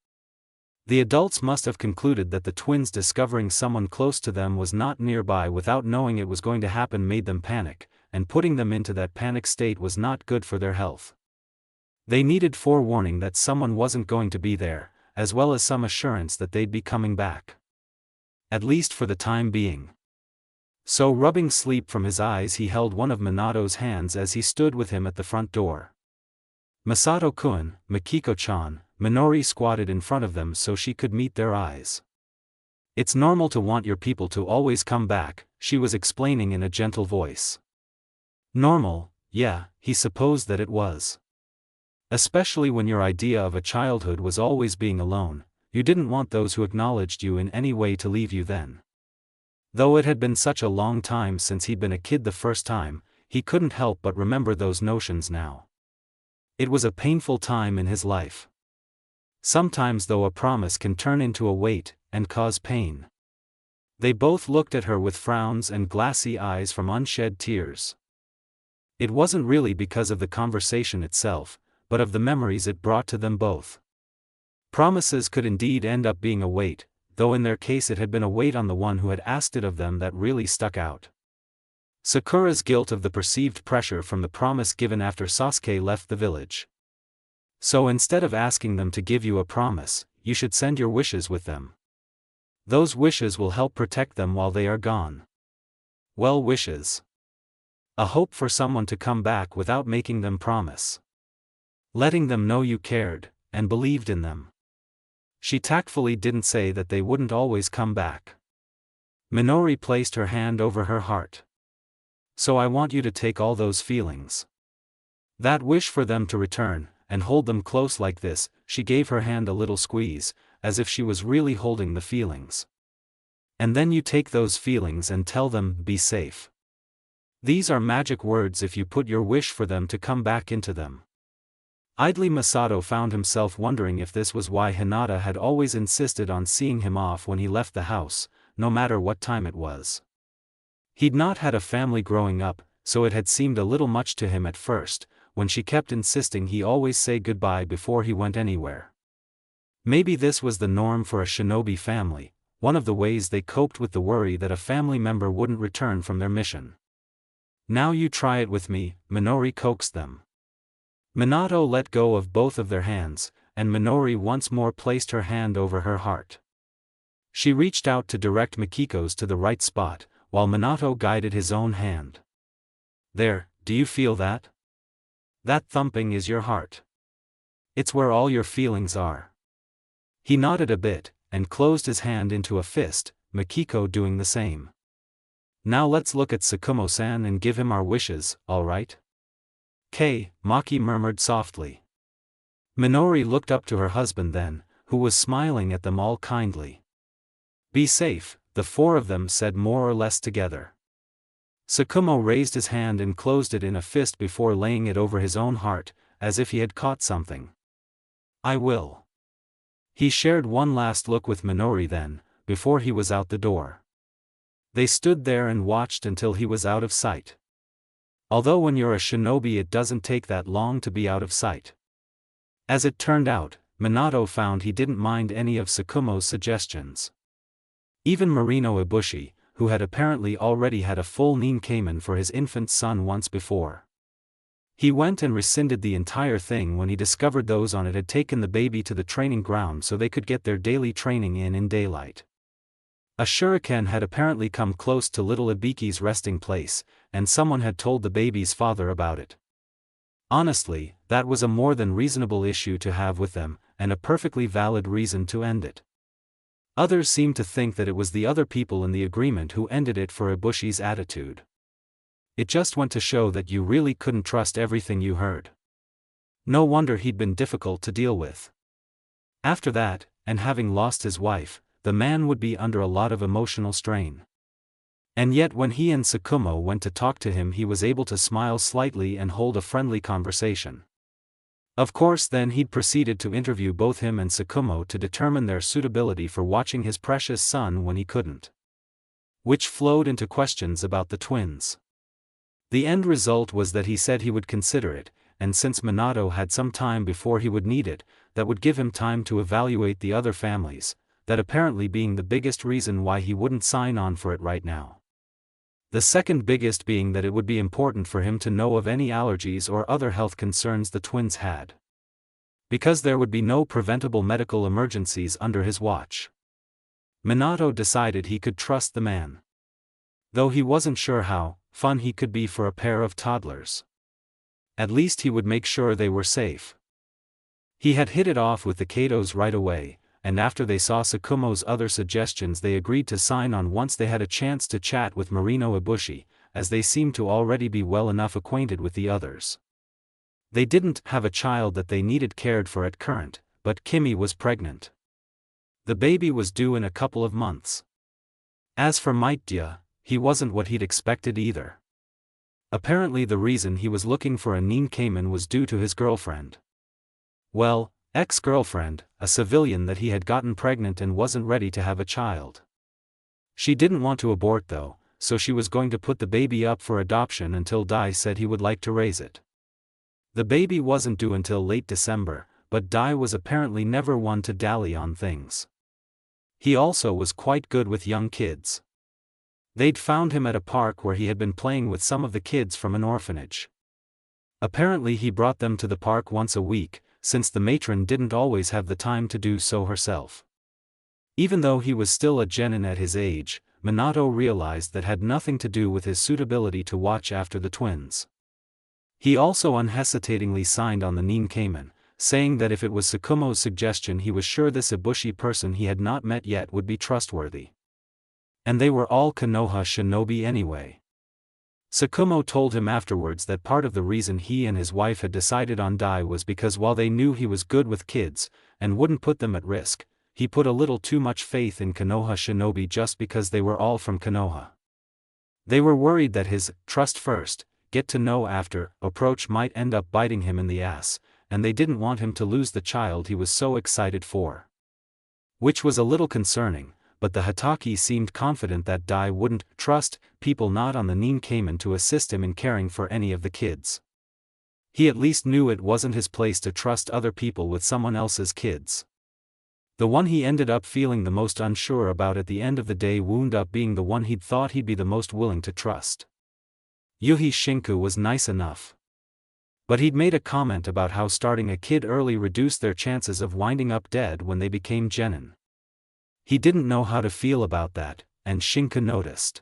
The adults must have concluded that the twins discovering someone close to them was not nearby without knowing it was going to happen made them panic, and putting them into that panic state was not good for their health. They needed forewarning that someone wasn't going to be there, as well as some assurance that they'd be coming back. At least for the time being. So, rubbing sleep from his eyes, he held one of Minato's hands as he stood with him at the front door. Masato-kun, Mikiko-chan, Minori squatted in front of them so she could meet their eyes. It's normal to want your people to always come back, she was explaining in a gentle voice. Normal, yeah, he supposed that it was. Especially when your idea of a childhood was always being alone, you didn't want those who acknowledged you in any way to leave you then. Though it had been such a long time since he'd been a kid the first time, he couldn't help but remember those notions now. It was a painful time in his life. Sometimes though a promise can turn into a weight, and cause pain. They both looked at her with frowns and glassy eyes from unshed tears. It wasn't really because of the conversation itself, but of the memories it brought to them both. Promises could indeed end up being a weight, though in their case it had been a weight on the one who had asked it of them that really stuck out. Sakura's guilt of the perceived pressure from the promise given after Sasuke left the village. So instead of asking them to give you a promise, you should send your wishes with them. Those wishes will help protect them while they are gone. well wishes. A hope for someone to come back without making them promise. Letting them know you cared, and believed in them. She tactfully didn't say that they wouldn't always come back. Minori placed her hand over her heart. So I want you to take all those feelings. That wish for them to return, and hold them close like this. She gave her hand a little squeeze, as if she was really holding the feelings. And then you take those feelings and tell them, be safe. These are magic words if you put your wish for them to come back into them. Idly Masato found himself wondering if this was why Hinata had always insisted on seeing him off when he left the house, no matter what time it was. He'd not had a family growing up, so it had seemed a little much to him at first, when she kept insisting he always say goodbye before he went anywhere. Maybe this was the norm for a shinobi family, one of the ways they coped with the worry that a family member wouldn't return from their mission. Now you try it with me, Minori coaxed them. Minato let go of both of their hands, and Minori once more placed her hand over her heart. She reached out to direct Mikiko's to the right spot, while Minato guided his own hand. There, do you feel that? That thumping is your heart. It's where all your feelings are. He nodded a bit, and closed his hand into a fist, Mikiko doing the same. Now let's look at Tsukumo-san and give him our wishes, alright? Maki murmured softly. Minori looked up to her husband then, who was smiling at them all kindly. Be safe, the four of them said more or less together. Tsukumo raised his hand and closed it in a fist before laying it over his own heart, as if he had caught something. I will. He shared one last look with Minori then, before he was out the door. They stood there and watched until he was out of sight. Although when you're a shinobi it doesn't take that long to be out of sight. As it turned out, Minato found he didn't mind any of Tsukumo's suggestions. Even Marino Ibushi, who had apparently already had a full ninkamen for his infant son once before. He went and rescinded the entire thing when he discovered those on it had taken the baby to the training ground so they could get their daily training in daylight. A shuriken had apparently come close to little Ibiki's resting place, and someone had told the baby's father about it. Honestly, that was a more than reasonable issue to have with them, and a perfectly valid reason to end it. Others seemed to think that it was the other people in the agreement who ended it for Ibushi's attitude. It just went to show that you really couldn't trust everything you heard. No wonder he'd been difficult to deal with. After that, and having lost his wife, the man would be under a lot of emotional strain. And yet when he and Tsukumo went to talk to him he was able to smile slightly and hold a friendly conversation. Of course then he'd proceeded to interview both him and Tsukumo to determine their suitability for watching his precious son when he couldn't. Which flowed into questions about the twins. The end result was that he said he would consider it, and since Minato had some time before he would need it, that would give him time to evaluate the other families, that apparently being the biggest reason why he wouldn't sign on for it right now. The second biggest being that it would be important for him to know of any allergies or other health concerns the twins had. Because there would be no preventable medical emergencies under his watch. Minato decided he could trust the man. Though he wasn't sure how fun he could be for a pair of toddlers. At least he would make sure they were safe. He had hit it off with the Katos right away, and after they saw Tsukumo's other suggestions they agreed to sign on once they had a chance to chat with Marino Ibushi, as they seemed to already be well enough acquainted with the others. They didn't have a child that they needed cared for at current, but Kimi was pregnant. The baby was due in a couple of months. As for Maitya, he wasn't what he'd expected either. Apparently the reason he was looking for a ninkamen was due to his girlfriend. Well, ex-girlfriend, a civilian that he had gotten pregnant and wasn't ready to have a child. She didn't want to abort though, so she was going to put the baby up for adoption until Dai said he would like to raise it. The baby wasn't due until late December, but Dai was apparently never one to dally on things. He also was quite good with young kids. They'd found him at a park where he had been playing with some of the kids from an orphanage. Apparently he brought them to the park once a week, since the matron didn't always have the time to do so herself. Even though he was still a genin at his age, Minato realized that had nothing to do with his suitability to watch after the twins. He also unhesitatingly signed on the Ninkamen, saying that if it was Tsukumo's suggestion he was sure this Ibushi person he had not met yet would be trustworthy. And they were all Konoha shinobi anyway. Tsukumo told him afterwards that part of the reason he and his wife had decided on Dai was because while they knew he was good with kids, and wouldn't put them at risk, he put a little too much faith in Konoha shinobi just because they were all from Konoha. They were worried that his trust first, get to know after approach might end up biting him in the ass, and they didn't want him to lose the child he was so excited for. Which was a little concerning, but the Hatake seemed confident that Dai wouldn't trust people not on the Ninkamen to assist him in caring for any of the kids. He at least knew it wasn't his place to trust other people with someone else's kids. The one he ended up feeling the most unsure about at the end of the day wound up being the one he'd thought he'd be the most willing to trust. Yuhi Shinku was nice enough. But he'd made a comment about how starting a kid early reduced their chances of winding up dead when they became genin. He didn't know how to feel about that, and Shinku noticed.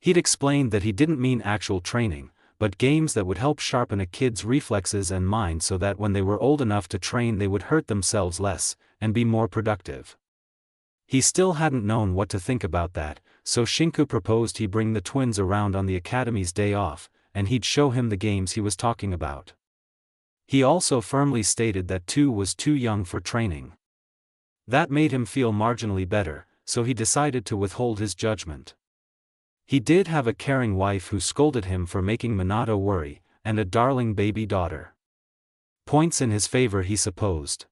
He'd explained that he didn't mean actual training, but games that would help sharpen a kid's reflexes and mind so that when they were old enough to train they would hurt themselves less, and be more productive. He still hadn't known what to think about that, so Shinku proposed he bring the twins around on the academy's day off, and he'd show him the games he was talking about. He also firmly stated that 2 was too young for training. That made him feel marginally better, so he decided to withhold his judgment. He did have a caring wife who scolded him for making Minato worry, and a darling baby daughter. Points in his favor he supposed.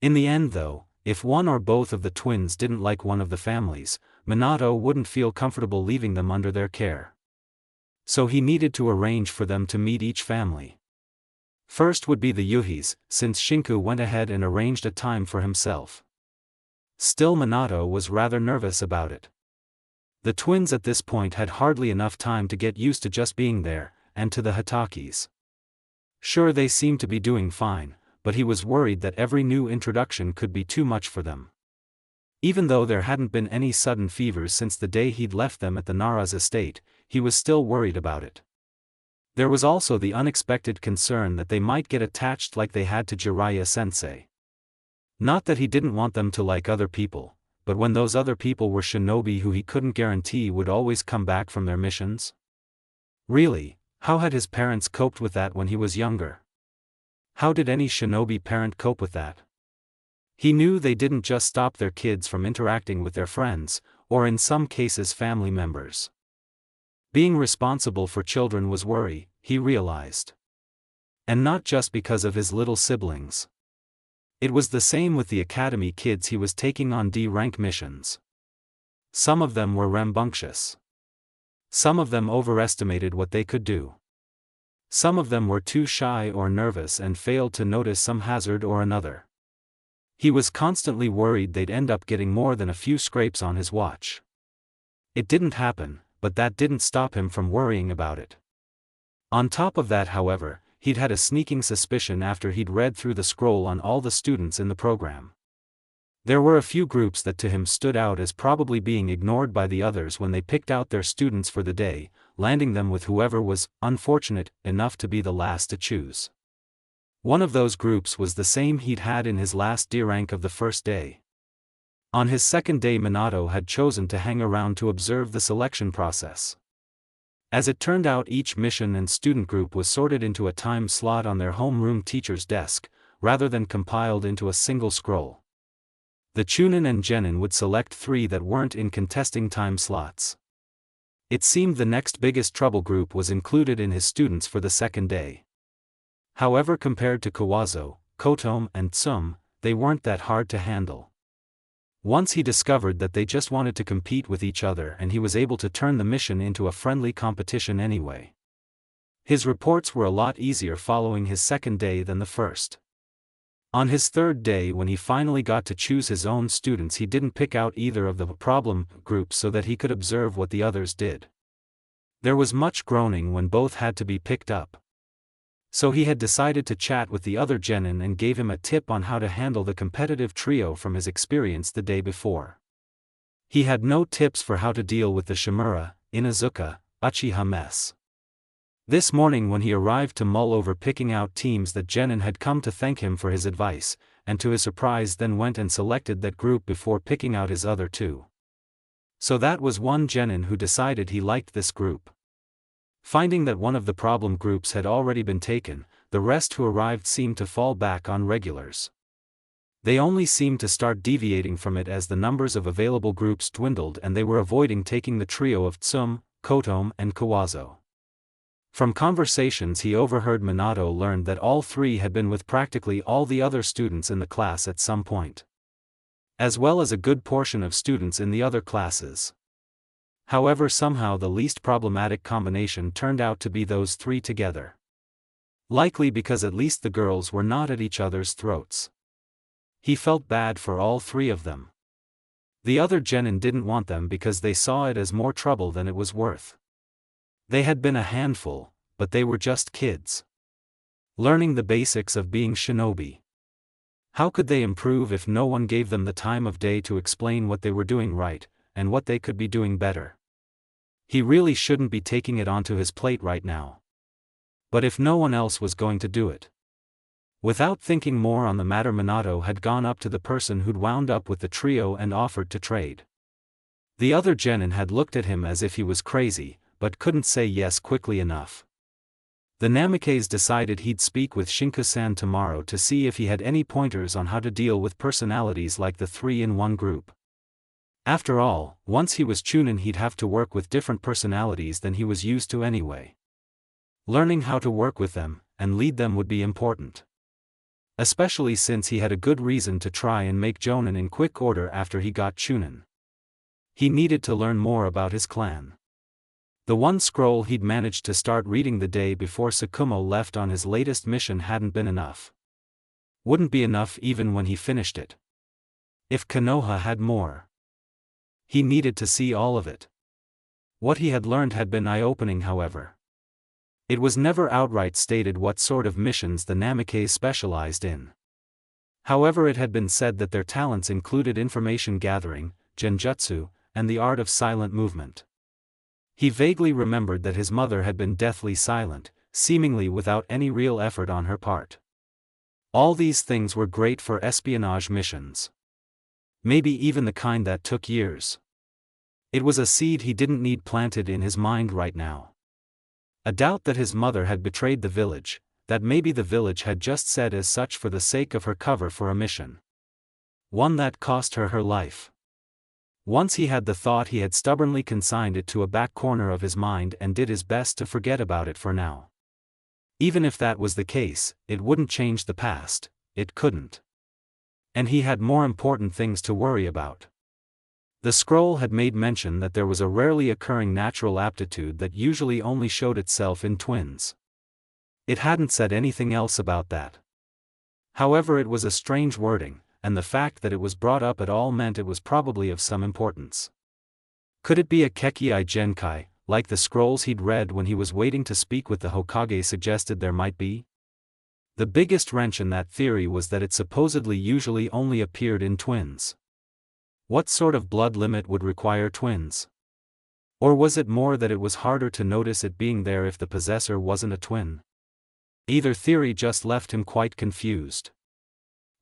In the end though, if one or both of the twins didn't like one of the families, Minato wouldn't feel comfortable leaving them under their care. So he needed to arrange for them to meet each family. First would be the Yuhis, since Shinku went ahead and arranged a time for himself. Still Minato was rather nervous about it. The twins at this point had hardly enough time to get used to just being there, and to the Hatakes. Sure, they seemed to be doing fine, but he was worried that every new introduction could be too much for them. Even though there hadn't been any sudden fevers since the day he'd left them at the Nara's estate, he was still worried about it. There was also the unexpected concern that they might get attached like they had to Jiraiya-sensei. Not that he didn't want them to like other people, but when those other people were shinobi who he couldn't guarantee would always come back from their missions? Really, how had his parents coped with that when he was younger? How did any shinobi parent cope with that? He knew they didn't just stop their kids from interacting with their friends, or in some cases family members. Being responsible for children was worry, he realized. And not just because of his little siblings. It was the same with the academy kids he was taking on D-rank missions. Some of them were rambunctious. Some of them overestimated what they could do. Some of them were too shy or nervous and failed to notice some hazard or another. He was constantly worried they'd end up getting more than a few scrapes on his watch. It didn't happen, but that didn't stop him from worrying about it. On top of that, however, he'd had a sneaking suspicion after he'd read through the scroll on all the students in the program. There were a few groups that to him stood out as probably being ignored by the others when they picked out their students for the day, landing them with whoever was unfortunate enough to be the last to choose. One of those groups was the same he'd had in his last D-rank of the first day. On his second day, Minato had chosen to hang around to observe the selection process. As it turned out, each mission and student group was sorted into a time slot on their homeroom teacher's desk, rather than compiled into a single scroll. The Chunin and Genin would select 3 that weren't in contesting time slots. It seemed the next biggest trouble group was included in his students for the second day. However, compared to Kawazo, Kotom and Tsum, they weren't that hard to handle. Once he discovered that they just wanted to compete with each other, and he was able to turn the mission into a friendly competition anyway. His reports were a lot easier following his second day than the first. On his third day, when he finally got to choose his own students, he didn't pick out either of the problem groups so that he could observe what the others did. There was much groaning when both had to be picked up. So he had decided to chat with the other genin and gave him a tip on how to handle the competitive trio from his experience the day before. He had no tips for how to deal with the Shimura, Inuzuka, Uchiha mess. This morning when he arrived to mull over picking out teams, that genin had come to thank him for his advice, and to his surprise then went and selected that group before picking out his other two. So that was one genin who decided he liked this group. Finding that one of the problem groups had already been taken, the rest who arrived seemed to fall back on regulars. They only seemed to start deviating from it as the numbers of available groups dwindled, and they were avoiding taking the trio of Tsum, Kotome and Kawazo. From conversations he overheard, Minato learned that all three had been with practically all the other students in the class at some point, as well as a good portion of students in the other classes. However, somehow the least problematic combination turned out to be those three together. Likely because at least the girls were not at each other's throats. He felt bad for all three of them. The other genin didn't want them because they saw it as more trouble than it was worth. They had been a handful, but they were just kids, learning the basics of being shinobi. How could they improve if no one gave them the time of day to explain what they were doing right, and what they could be doing better? He really shouldn't be taking it onto his plate right now. But if no one else was going to do it. Without thinking more on the matter, Minato had gone up to the person who'd wound up with the trio and offered to trade. The other genin had looked at him as if he was crazy, but couldn't say yes quickly enough. The Namikes decided he'd speak with Shinku-san tomorrow to see if he had any pointers on how to deal with personalities like the three in one group. After all, once he was Chunin, he'd have to work with different personalities than he was used to anyway. Learning how to work with them, and lead them would be important. Especially since he had a good reason to try and make Jonin in quick order after he got Chunin. He needed to learn more about his clan. The one scroll he'd managed to start reading the day before Tsukumo left on his latest mission hadn't been enough. Wouldn't be enough even when he finished it. If Konoha had more. He needed to see all of it. What he had learned had been eye-opening, however. It was never outright stated what sort of missions the Namikes specialized in. However, it had been said that their talents included information gathering, genjutsu, and the art of silent movement. He vaguely remembered that his mother had been deathly silent, seemingly without any real effort on her part. All these things were great for espionage missions. Maybe even the kind that took years. It was a seed he didn't need planted in his mind right now. A doubt that his mother had betrayed the village, that maybe the village had just said as such for the sake of her cover for a mission. One that cost her her life. Once he had the thought, he had stubbornly consigned it to a back corner of his mind and did his best to forget about it for now. Even if that was the case, it wouldn't change the past, it couldn't. And he had more important things to worry about. The scroll had made mention that there was a rarely occurring natural aptitude that usually only showed itself in twins. It hadn't said anything else about that. However, it was a strange wording, and the fact that it was brought up at all meant it was probably of some importance. Could it be a Kekii Genkai, like the scrolls he'd read when he was waiting to speak with the Hokage suggested there might be? The biggest wrench in that theory was that it supposedly usually only appeared in twins. What sort of blood limit would require twins? Or was it more that it was harder to notice it being there if the possessor wasn't a twin? Either theory just left him quite confused.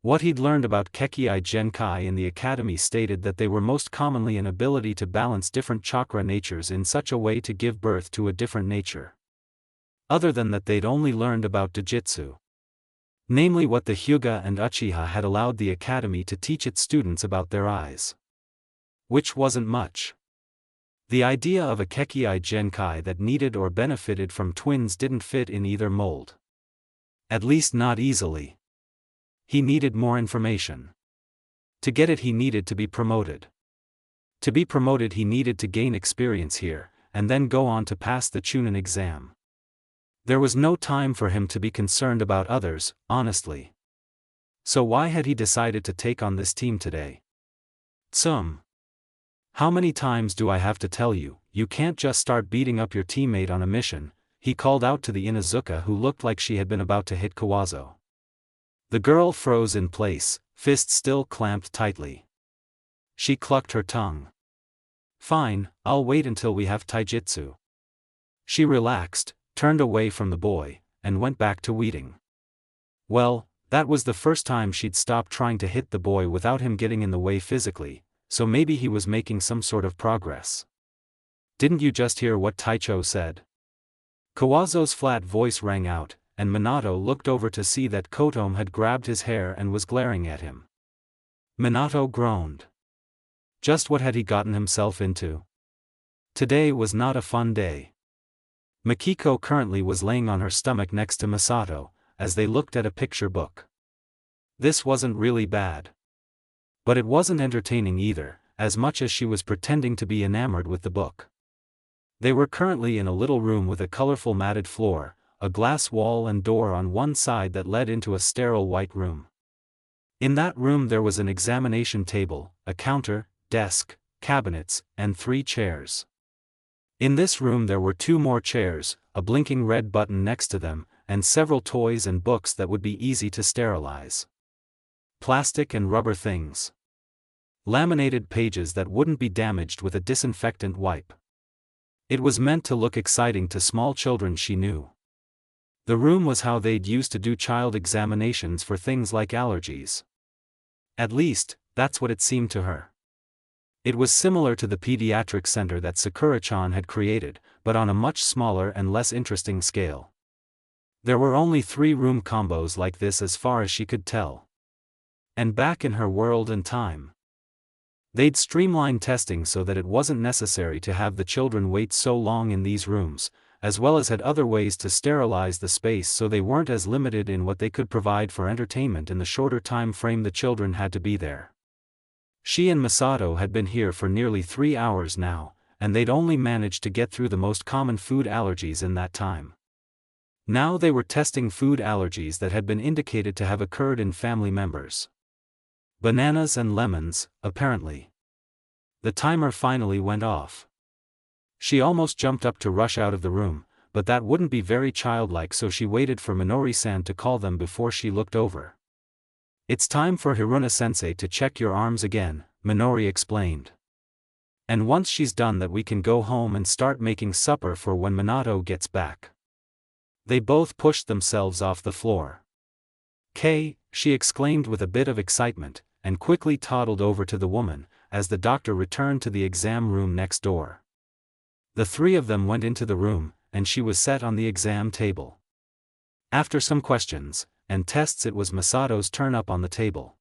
What he'd learned about Kekii Genkai in the academy stated that they were most commonly an ability to balance different chakra natures in such a way to give birth to a different nature. Other than that, they'd only learned about Dojutsu. Namely, what the Hyuga and Uchiha had allowed the academy to teach its students about their eyes. Which wasn't much. The idea of a Kekii Genkai that needed or benefited from twins didn't fit in either mold. At least not easily. He needed more information. To get it, he needed to be promoted. To be promoted, he needed to gain experience here, and then go on to pass the Chunin exam. There was no time for him to be concerned about others, honestly. So why had he decided to take on this team today? Tsum. How many times do I have to tell you, you can't just start beating up your teammate on a mission, he called out to the Inuzuka who looked like she had been about to hit Kawazo. The girl froze in place, fists still clamped tightly. She clucked her tongue. Fine, I'll wait until we have taijutsu. She relaxed, turned away from the boy, and went back to weeding. Well, that was the first time she'd stopped trying to hit the boy without him getting in the way physically, so maybe he was making some sort of progress. Didn't you just hear what Taicho said? Kawazo's flat voice rang out, and Minato looked over to see that Kotomi had grabbed his hair and was glaring at him. Minato groaned. Just what had he gotten himself into? Today was not a fun day. Mikiko currently was laying on her stomach next to Masato, as they looked at a picture book. This wasn't really bad. But it wasn't entertaining either, as much as she was pretending to be enamored with the book. They were currently in a little room with a colorful matted floor, a glass wall and door on one side that led into a sterile white room. In that room there was an examination table, a counter, desk, cabinets, and 3 chairs. In this room there were 2 more chairs, a blinking red button next to them, and several toys and books that would be easy to sterilize. Plastic and rubber things. Laminated pages that wouldn't be damaged with a disinfectant wipe. It was meant to look exciting to small children, she knew. The room was how they'd used to do child examinations for things like allergies. At least, that's what it seemed to her. It was similar to the pediatric center that Sakura-chan had created, but on a much smaller and less interesting scale. There were only 3 room combos like this as far as she could tell. And back in her world and time, they'd streamlined testing so that it wasn't necessary to have the children wait so long in these rooms, as well as had other ways to sterilize the space so they weren't as limited in what they could provide for entertainment in the shorter time frame the children had to be there. She and Masato had been here for nearly 3 hours now, and they'd only managed to get through the most common food allergies in that time. Now they were testing food allergies that had been indicated to have occurred in family members. Bananas and lemons, apparently. The timer finally went off. She almost jumped up to rush out of the room, but that wouldn't be very childlike, so she waited for Minori-san to call them before she looked over. "It's time for Hiruna-sensei to check your arms again," Minori explained. "And once she's done that we can go home and start making supper for when Minato gets back." They both pushed themselves off the floor. "Kay," she exclaimed with a bit of excitement, and quickly toddled over to the woman, as the doctor returned to the exam room next door. The 3 of them went into the room, and she was set on the exam table. After some questions and tests, it was Masato's turn up on the table.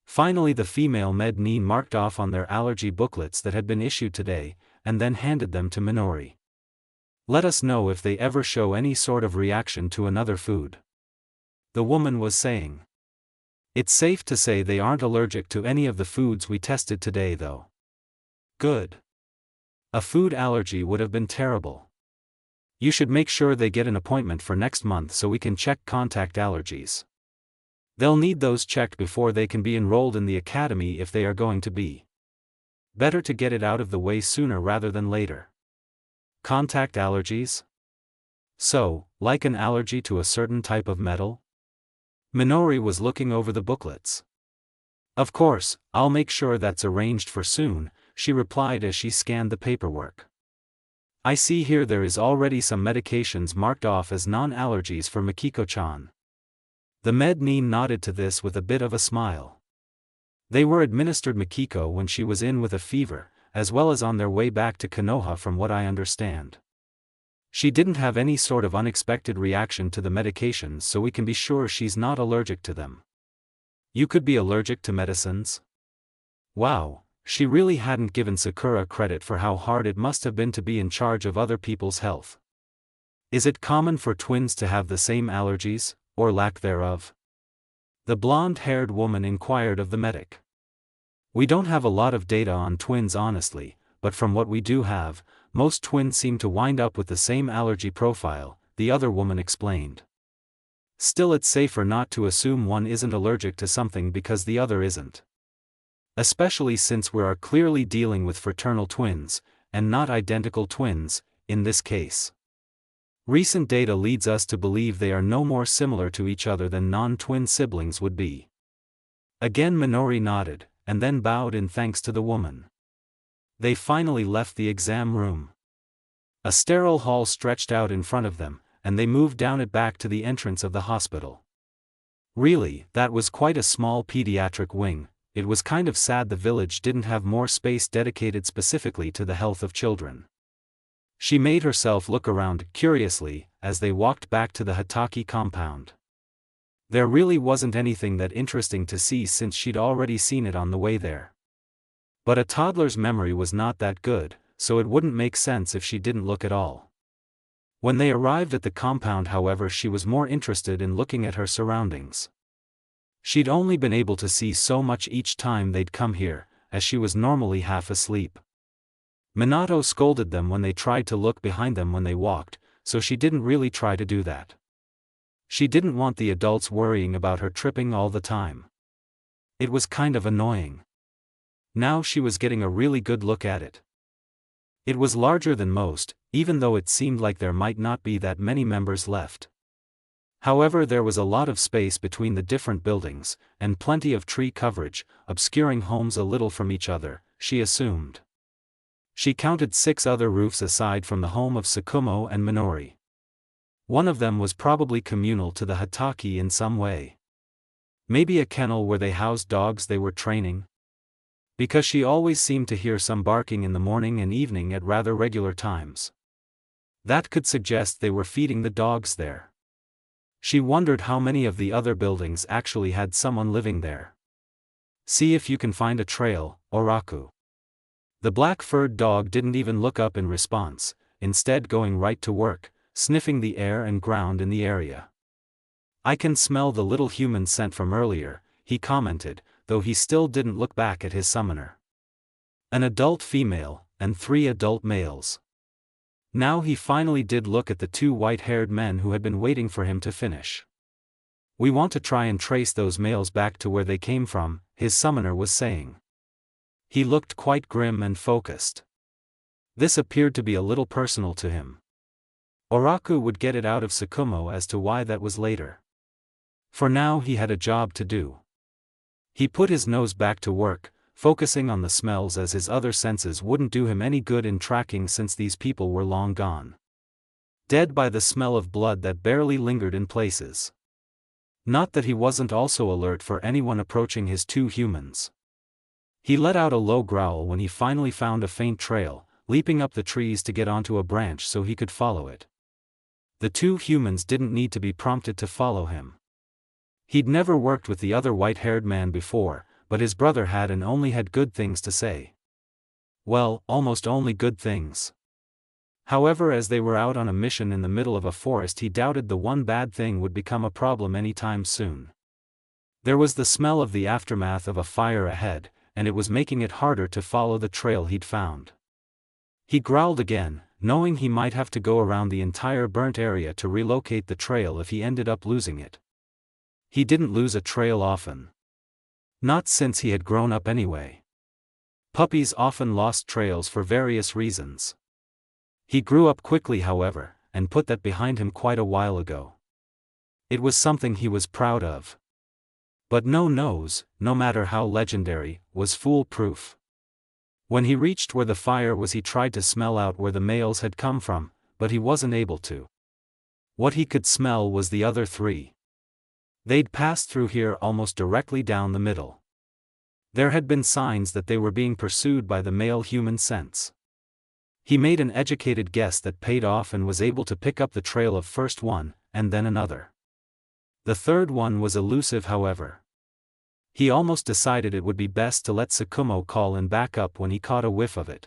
Finally the female med-nin marked off on their allergy booklets that had been issued today, and then handed them to Minori. "Let us know if they ever show any sort of reaction to another food," the woman was saying. "It's safe to say they aren't allergic to any of the foods we tested today though." "Good. A food allergy would have been terrible. You should make sure they get an appointment for next month so we can check contact allergies. They'll need those checked before they can be enrolled in the academy if they are going to be. Better to get it out of the way sooner rather than later." Contact allergies? So, like an allergy to a certain type of metal? Minori was looking over the booklets. "Of course, I'll make sure that's arranged for soon," she replied as she scanned the paperwork. "I see here there is already some medications marked off as non-allergies for Mikiko-chan." The med-nin nodded to this with a bit of a smile. They were administered Mikiko when she was in with a fever, as well as on their way back to Konoha from what I understand. She didn't have any sort of unexpected reaction to the medications, so we can be sure she's not allergic to them. You could be allergic to medicines? Wow, she really hadn't given Sakura credit for how hard it must have been to be in charge of other people's health. Is it common for twins to have the same allergies, or lack thereof? The blonde-haired woman inquired of the medic. "We don't have a lot of data on twins honestly, but from what we do have, most twins seem to wind up with the same allergy profile," the other woman explained. "Still, it's safer not to assume one isn't allergic to something because the other isn't. Especially since we are clearly dealing with fraternal twins, and not identical twins, in this case. Recent data leads us to believe they are no more similar to each other than non-twin siblings would be." Again Minori nodded, and then bowed in thanks to the woman. They finally left the exam room. A sterile hall stretched out in front of them, and they moved down it back to the entrance of the hospital. Really, that was quite a small pediatric wing. It was kind of sad the village didn't have more space dedicated specifically to the health of children. She made herself look around curiously as they walked back to the Hitaki compound. There really wasn't anything that interesting to see since she'd already seen it on the way there. But a toddler's memory was not that good, so it wouldn't make sense if she didn't look at all. When they arrived at the compound, however, she was more interested in looking at her surroundings. She'd only been able to see so much each time they'd come here, as she was normally half asleep. Minato scolded them when they tried to look behind them when they walked, so she didn't really try to do that. She didn't want the adults worrying about her tripping all the time. It was kind of annoying. Now she was getting a really good look at it. It was larger than most, even though it seemed like there might not be that many members left. However, there was a lot of space between the different buildings, and plenty of tree coverage, obscuring homes a little from each other, she assumed. She counted 6 other roofs aside from the home of Tsukumo and Minori. One of them was probably communal to the Hitaki in some way. Maybe a kennel where they housed dogs they were training? Because she always seemed to hear some barking in the morning and evening at rather regular times. That could suggest they were feeding the dogs there. She wondered how many of the other buildings actually had someone living there. See if you can find a trail, Oraku. The black-furred dog didn't even look up in response, instead going right to work, sniffing the air and ground in the area. I can smell the little human scent from earlier, he commented, though he still didn't look back at his summoner. An adult female, and 3 adult males. Now he finally did look at the 2 white-haired men who had been waiting for him to finish. We want to try and trace those males back to where they came from, his summoner was saying. He looked quite grim and focused. This appeared to be a little personal to him. Oraku would get it out of Tsukumo as to why that was later. For now he had a job to do. He put his nose back to work, focusing on the smells as his other senses wouldn't do him any good in tracking since these people were long gone. Dead by the smell of blood that barely lingered in places. Not that he wasn't also alert for anyone approaching his 2 humans. He let out a low growl when he finally found a faint trail, leaping up the trees to get onto a branch so he could follow it. The 2 humans didn't need to be prompted to follow him. He'd never worked with the other white-haired man before, but his brother had and only had good things to say. Well, almost only good things. However, as they were out on a mission in the middle of a forest, he doubted the one bad thing would become a problem anytime soon. There was the smell of the aftermath of a fire ahead, and it was making it harder to follow the trail he'd found. He growled again, knowing he might have to go around the entire burnt area to relocate the trail if he ended up losing it. He didn't lose a trail often. Not since he had grown up anyway. Puppies often lost trails for various reasons. He grew up quickly, however, and put that behind him quite a while ago. It was something he was proud of. But no nose, no matter how legendary, was foolproof. When he reached where the fire was, he tried to smell out where the males had come from, but he wasn't able to. What he could smell was the other 3. They'd passed through here almost directly down the middle. There had been signs that they were being pursued by the male human scents. He made an educated guess that paid off and was able to pick up the trail of first one, and then another. The 3rd one was elusive, however. He almost decided it would be best to let Tsukumo call in backup when he caught a whiff of it.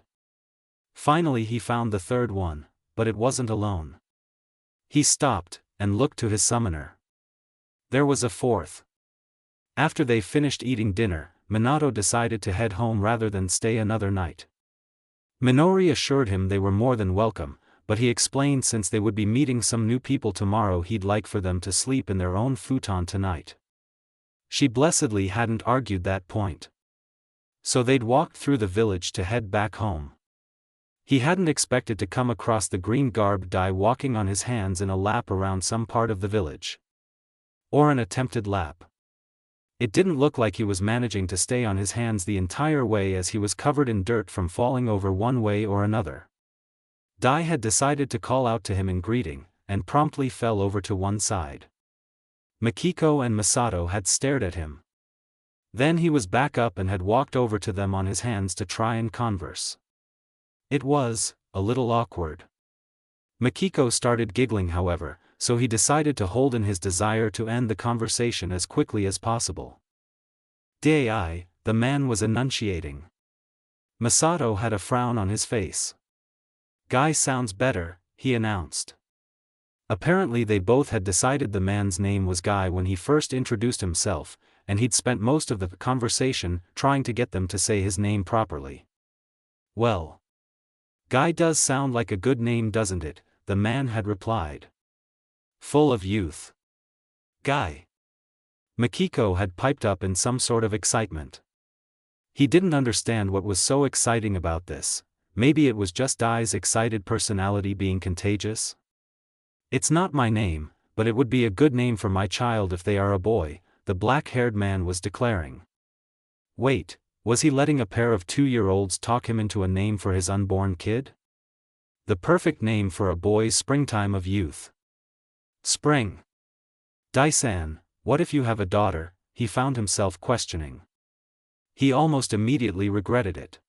Finally he found the 3rd one, but it wasn't alone. He stopped, and looked to his summoner. There was a 4th. After they finished eating dinner, Minato decided to head home rather than stay another night. Minori assured him they were more than welcome, but he explained since they would be meeting some new people tomorrow, he'd like for them to sleep in their own futon tonight. She blessedly hadn't argued that point. So they'd walked through the village to head back home. He hadn't expected to come across the green-garbed guy walking on his hands in a lap around some part of the village. Or an attempted lap. It didn't look like he was managing to stay on his hands the entire way, as he was covered in dirt from falling over one way or another. Dai had decided to call out to him in greeting, and promptly fell over to one side. Mikiko and Masato had stared at him. Then he was back up and had walked over to them on his hands to try and converse. It was a little awkward. Mikiko started giggling, however, so he decided to hold in his desire to end the conversation as quickly as possible. Dai, the man was enunciating. Masato had a frown on his face. Guy sounds better, he announced. Apparently they both had decided the man's name was Guy when he first introduced himself, and he'd spent most of the conversation trying to get them to say his name properly. Well, Guy does sound like a good name, doesn't it? The man had replied. Full of youth. Guy. Mikiko had piped up in some sort of excitement. He didn't understand what was so exciting about this. Maybe it was just Dai's excited personality being contagious? It's not my name, but it would be a good name for my child if they are a boy, the black-haired man was declaring. Wait, was he letting a pair of 2-year-olds talk him into a name for his unborn kid? The perfect name for a boy's springtime of youth. Spring. Dai-san, what if you have a daughter? He found himself questioning. He almost immediately regretted it.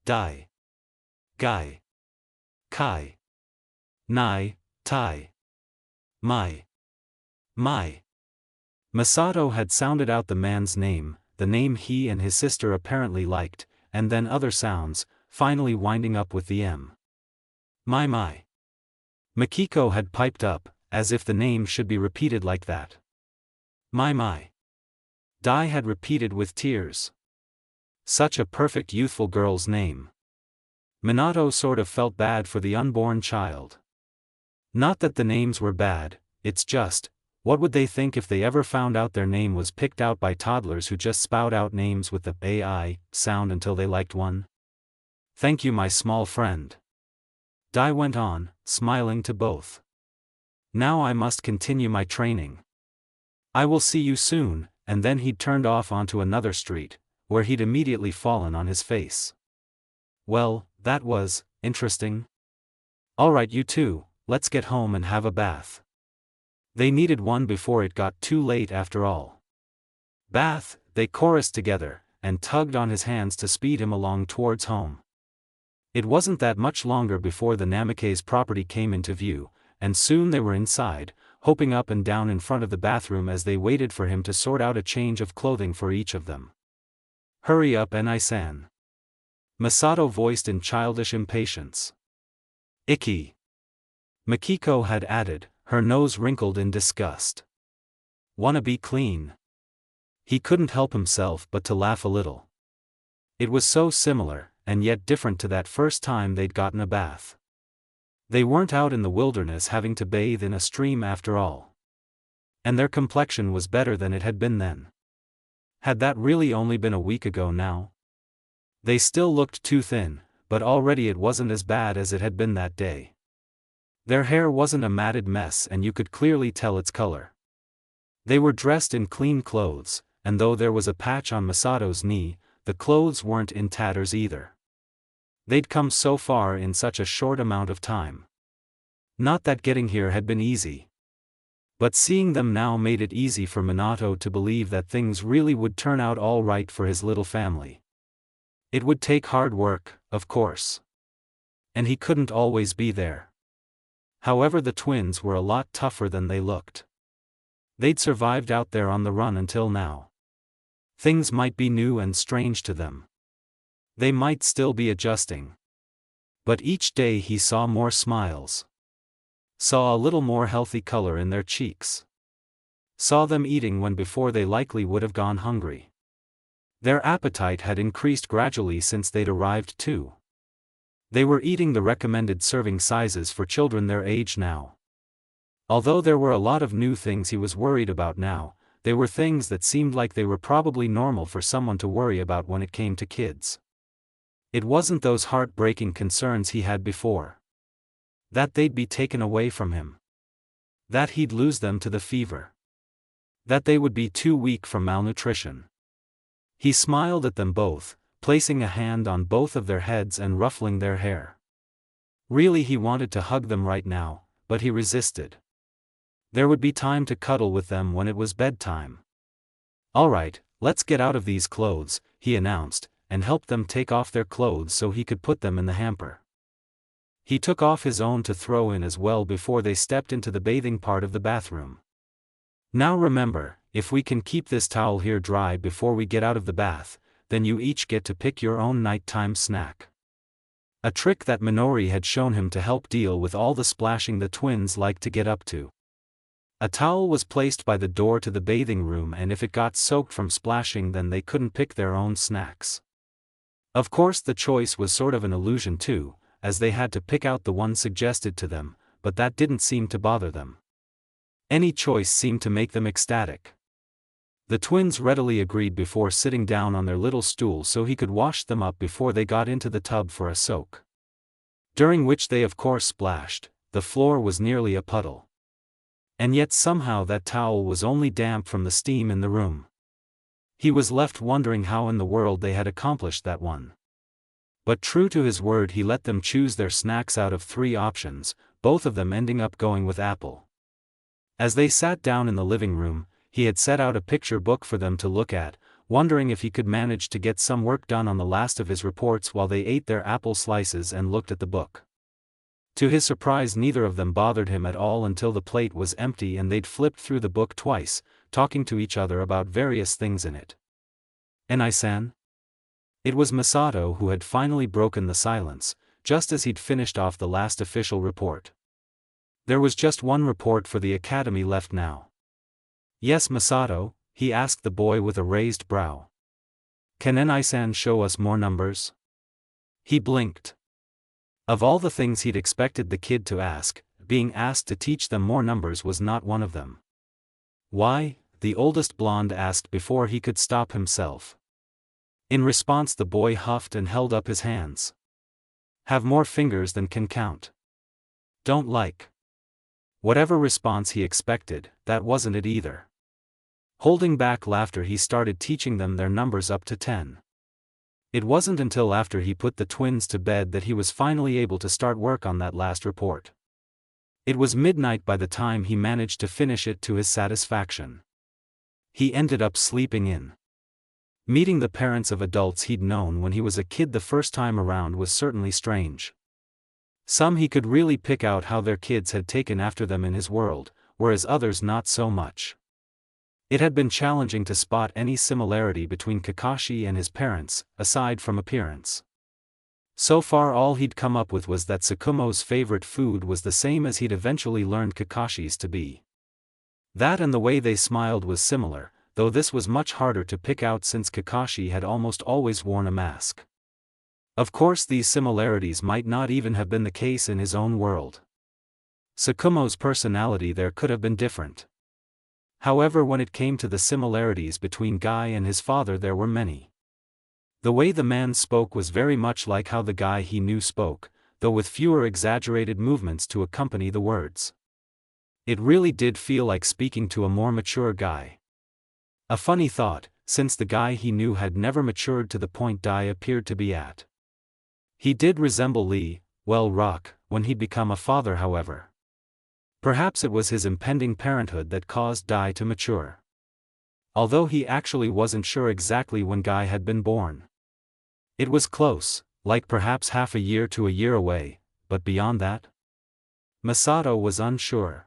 Dai. Guy. Kai. Nai, Tai. My. Masato had sounded out the man's name, the name he and his sister apparently liked, and then other sounds, finally winding up with the M. My. Mikiko had piped up, as if the name should be repeated like that. My. Dai had repeated with tears. Such a perfect youthful girl's name. Minato sort of felt bad for the unborn child. Not that the names were bad, it's just, what would they think if they ever found out their name was picked out by toddlers who just spout out names with the AI sound until they liked one? Thank you, my small friend. Dai went on, smiling to both. Now I must continue my training. I will see you soon, and then he'd turned off onto another street, where he'd immediately fallen on his face. Well, that was interesting. Alright, you two, let's get home and have a bath. They needed one before it got too late after all. Bath, they chorused together, and tugged on his hands to speed him along towards home. It wasn't that much longer before the Namikaze property came into view, and soon they were inside, hopping up and down in front of the bathroom as they waited for him to sort out a change of clothing for each of them. Hurry up, Enai-san. Masato voiced in childish impatience. Icky. Mikiko had added, her nose wrinkled in disgust. Wanna be clean? He couldn't help himself but to laugh a little. It was so similar, and yet different to that first time they'd gotten a bath. They weren't out in the wilderness having to bathe in a stream after all. And their complexion was better than it had been then. Had that really only been a week ago now? They still looked too thin, but already it wasn't as bad as it had been that day. Their hair wasn't a matted mess and you could clearly tell its color. They were dressed in clean clothes, and though there was a patch on Masato's knee, the clothes weren't in tatters either. They'd come so far in such a short amount of time. Not that getting here had been easy. But seeing them now made it easy for Minato to believe that things really would turn out all right for his little family. It would take hard work, of course. And he couldn't always be there. However, the twins were a lot tougher than they looked. They'd survived out there on the run until now. Things might be new and strange to them. They might still be adjusting. But each day he saw more smiles. Saw a little more healthy color in their cheeks. Saw them eating when before they likely would have gone hungry. Their appetite had increased gradually since they'd arrived too. They were eating the recommended serving sizes for children their age now. Although there were a lot of new things he was worried about now, they were things that seemed like they were probably normal for someone to worry about when it came to kids. It wasn't those heartbreaking concerns he had before. That they'd be taken away from him. That he'd lose them to the fever. That they would be too weak from malnutrition. He smiled at them both, placing a hand on both of their heads and ruffling their hair. Really, he wanted to hug them right now, but he resisted. There would be time to cuddle with them when it was bedtime. "Alright, let's get out of these clothes," he announced, and helped them take off their clothes so he could put them in the hamper. He took off his own to throw in as well before they stepped into the bathing part of the bathroom. "Now remember, if we can keep this towel here dry before we get out of the bath, then you each get to pick your own nighttime snack." A trick that Minori had shown him to help deal with all the splashing the twins liked to get up to. A towel was placed by the door to the bathing room, and if it got soaked from splashing, then they couldn't pick their own snacks. Of course, the choice was sort of an illusion too, as they had to pick out the one suggested to them, but that didn't seem to bother them. Any choice seemed to make them ecstatic. The twins readily agreed before sitting down on their little stool so he could wash them up before they got into the tub for a soak. During which they of course splashed. The floor was nearly a puddle. And yet somehow that towel was only damp from the steam in the room. He was left wondering how in the world they had accomplished that one. But true to his word, he let them choose their snacks out of 3 options, both of them ending up going with apple. As they sat down in the living room, he had set out a picture book for them to look at, wondering if he could manage to get some work done on the last of his reports while they ate their apple slices and looked at the book. To his surprise, neither of them bothered him at all until the plate was empty and they'd flipped through the book twice, talking to each other about various things in it. "Enai-san?" It was Masato who had finally broken the silence, just as he'd finished off the last official report. There was just one report for the academy left now. "Yes, Masato?" he asked the boy with a raised brow. "Can Enai-san show us more numbers?" He blinked. Of all the things he'd expected the kid to ask, being asked to teach them more numbers was not one of them. "Why?" the oldest blonde asked before he could stop himself. In response, the boy huffed and held up his hands. "Have more fingers than can count." "Don't like." Whatever response he expected, that wasn't it either. Holding back laughter, he started teaching them their numbers up to 10. It wasn't until after he put the twins to bed that he was finally able to start work on that last report. It was midnight by the time he managed to finish it to his satisfaction. He ended up sleeping in. Meeting the parents of adults he'd known when he was a kid the first time around was certainly strange. Some he could really pick out how their kids had taken after them in his world, whereas others not so much. It had been challenging to spot any similarity between Kakashi and his parents, aside from appearance. So far all he'd come up with was that Tsukumo's favorite food was the same as he'd eventually learned Kakashi's to be. That and the way they smiled was similar, though this was much harder to pick out since Kakashi had almost always worn a mask. Of course, these similarities might not even have been the case in his own world. Tsukumo's personality there could have been different. However, when it came to the similarities between Guy and his father, there were many. The way the man spoke was very much like how the guy he knew spoke, though with fewer exaggerated movements to accompany the words. It really did feel like speaking to a more mature guy. A funny thought, since the guy he knew had never matured to the point Guy appeared to be at. He did resemble Lee, well, Rock, when he'd become a father, however. Perhaps it was his impending parenthood that caused Guy to mature. Although he actually wasn't sure exactly when Guy had been born. It was close, like perhaps half a year to a year away, but beyond that? Masato was unsure.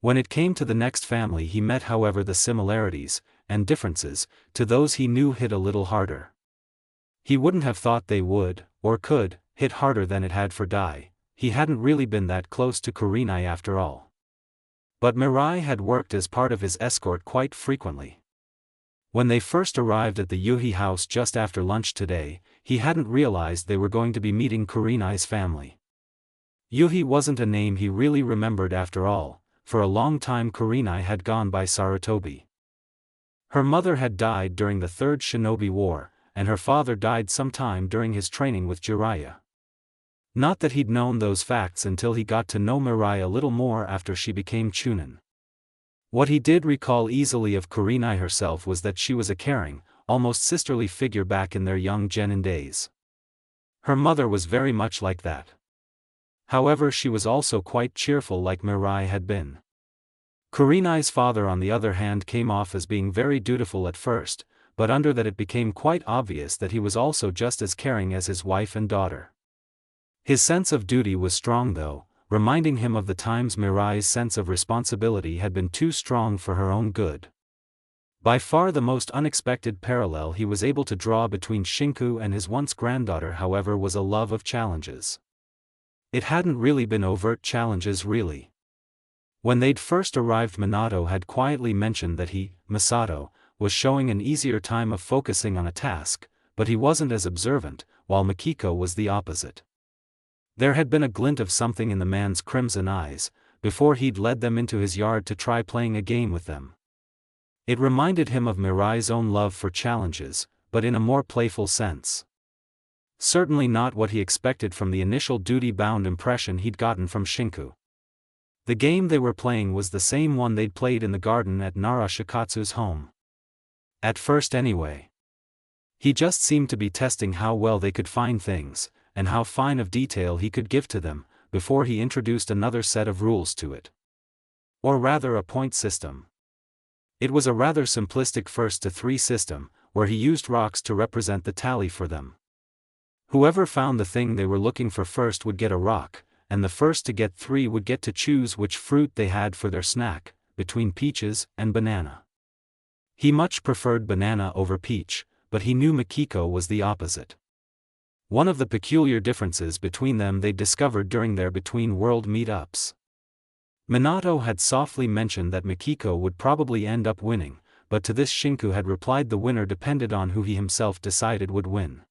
When it came to the next family he met, however, the similarities, and differences, to those he knew hit a little harder. He wouldn't have thought they would, or could, hit harder than it had for Guy. He hadn't really been that close to Kurenai after all. But Mirai had worked as part of his escort quite frequently. When they first arrived at the Yuhi house just after lunch today, he hadn't realized they were going to be meeting Kurenai's family. Yuhi wasn't a name he really remembered after all. For a long time Kurenai had gone by Sarutobi. Her mother had died during the Third Shinobi War, and her father died sometime during his training with Jiraiya. Not that he'd known those facts until he got to know Mirai a little more after she became Chunin. What he did recall easily of Kurenai herself was that she was a caring, almost sisterly figure back in their young genin days. Her mother was very much like that. However, she was also quite cheerful like Mirai had been. Kurenai's father on the other hand came off as being very dutiful at first, but under that it became quite obvious that he was also just as caring as his wife and daughter. His sense of duty was strong though, reminding him of the times Mirai's sense of responsibility had been too strong for her own good. By far the most unexpected parallel he was able to draw between Shinku and his once granddaughter, however, was a love of challenges. It hadn't really been overt challenges really. When they'd first arrived, Minato had quietly mentioned that he, Masato, was showing an easier time of focusing on a task, but he wasn't as observant, while Mikiko was the opposite. There had been a glint of something in the man's crimson eyes, before he'd led them into his yard to try playing a game with them. It reminded him of Mirai's own love for challenges, but in a more playful sense. Certainly not what he expected from the initial duty-bound impression he'd gotten from Shinku. The game they were playing was the same one they'd played in the garden at Narashikatsu's home. At first anyway. He just seemed to be testing how well they could find things, and how fine of detail he could give to them, before he introduced another set of rules to it. Or rather a point system. It was a rather simplistic 1-to-3 system, where he used rocks to represent the tally for them. Whoever found the thing they were looking for first would get a rock, and the first to get 3 would get to choose which fruit they had for their snack, between peaches and banana. He much preferred banana over peach, but he knew Mikiko was the opposite. One of the peculiar differences between them they discovered during their between-world meetups. Minato had softly mentioned that Mikiko would probably end up winning, but to this Shinku had replied the winner depended on who he himself decided would win.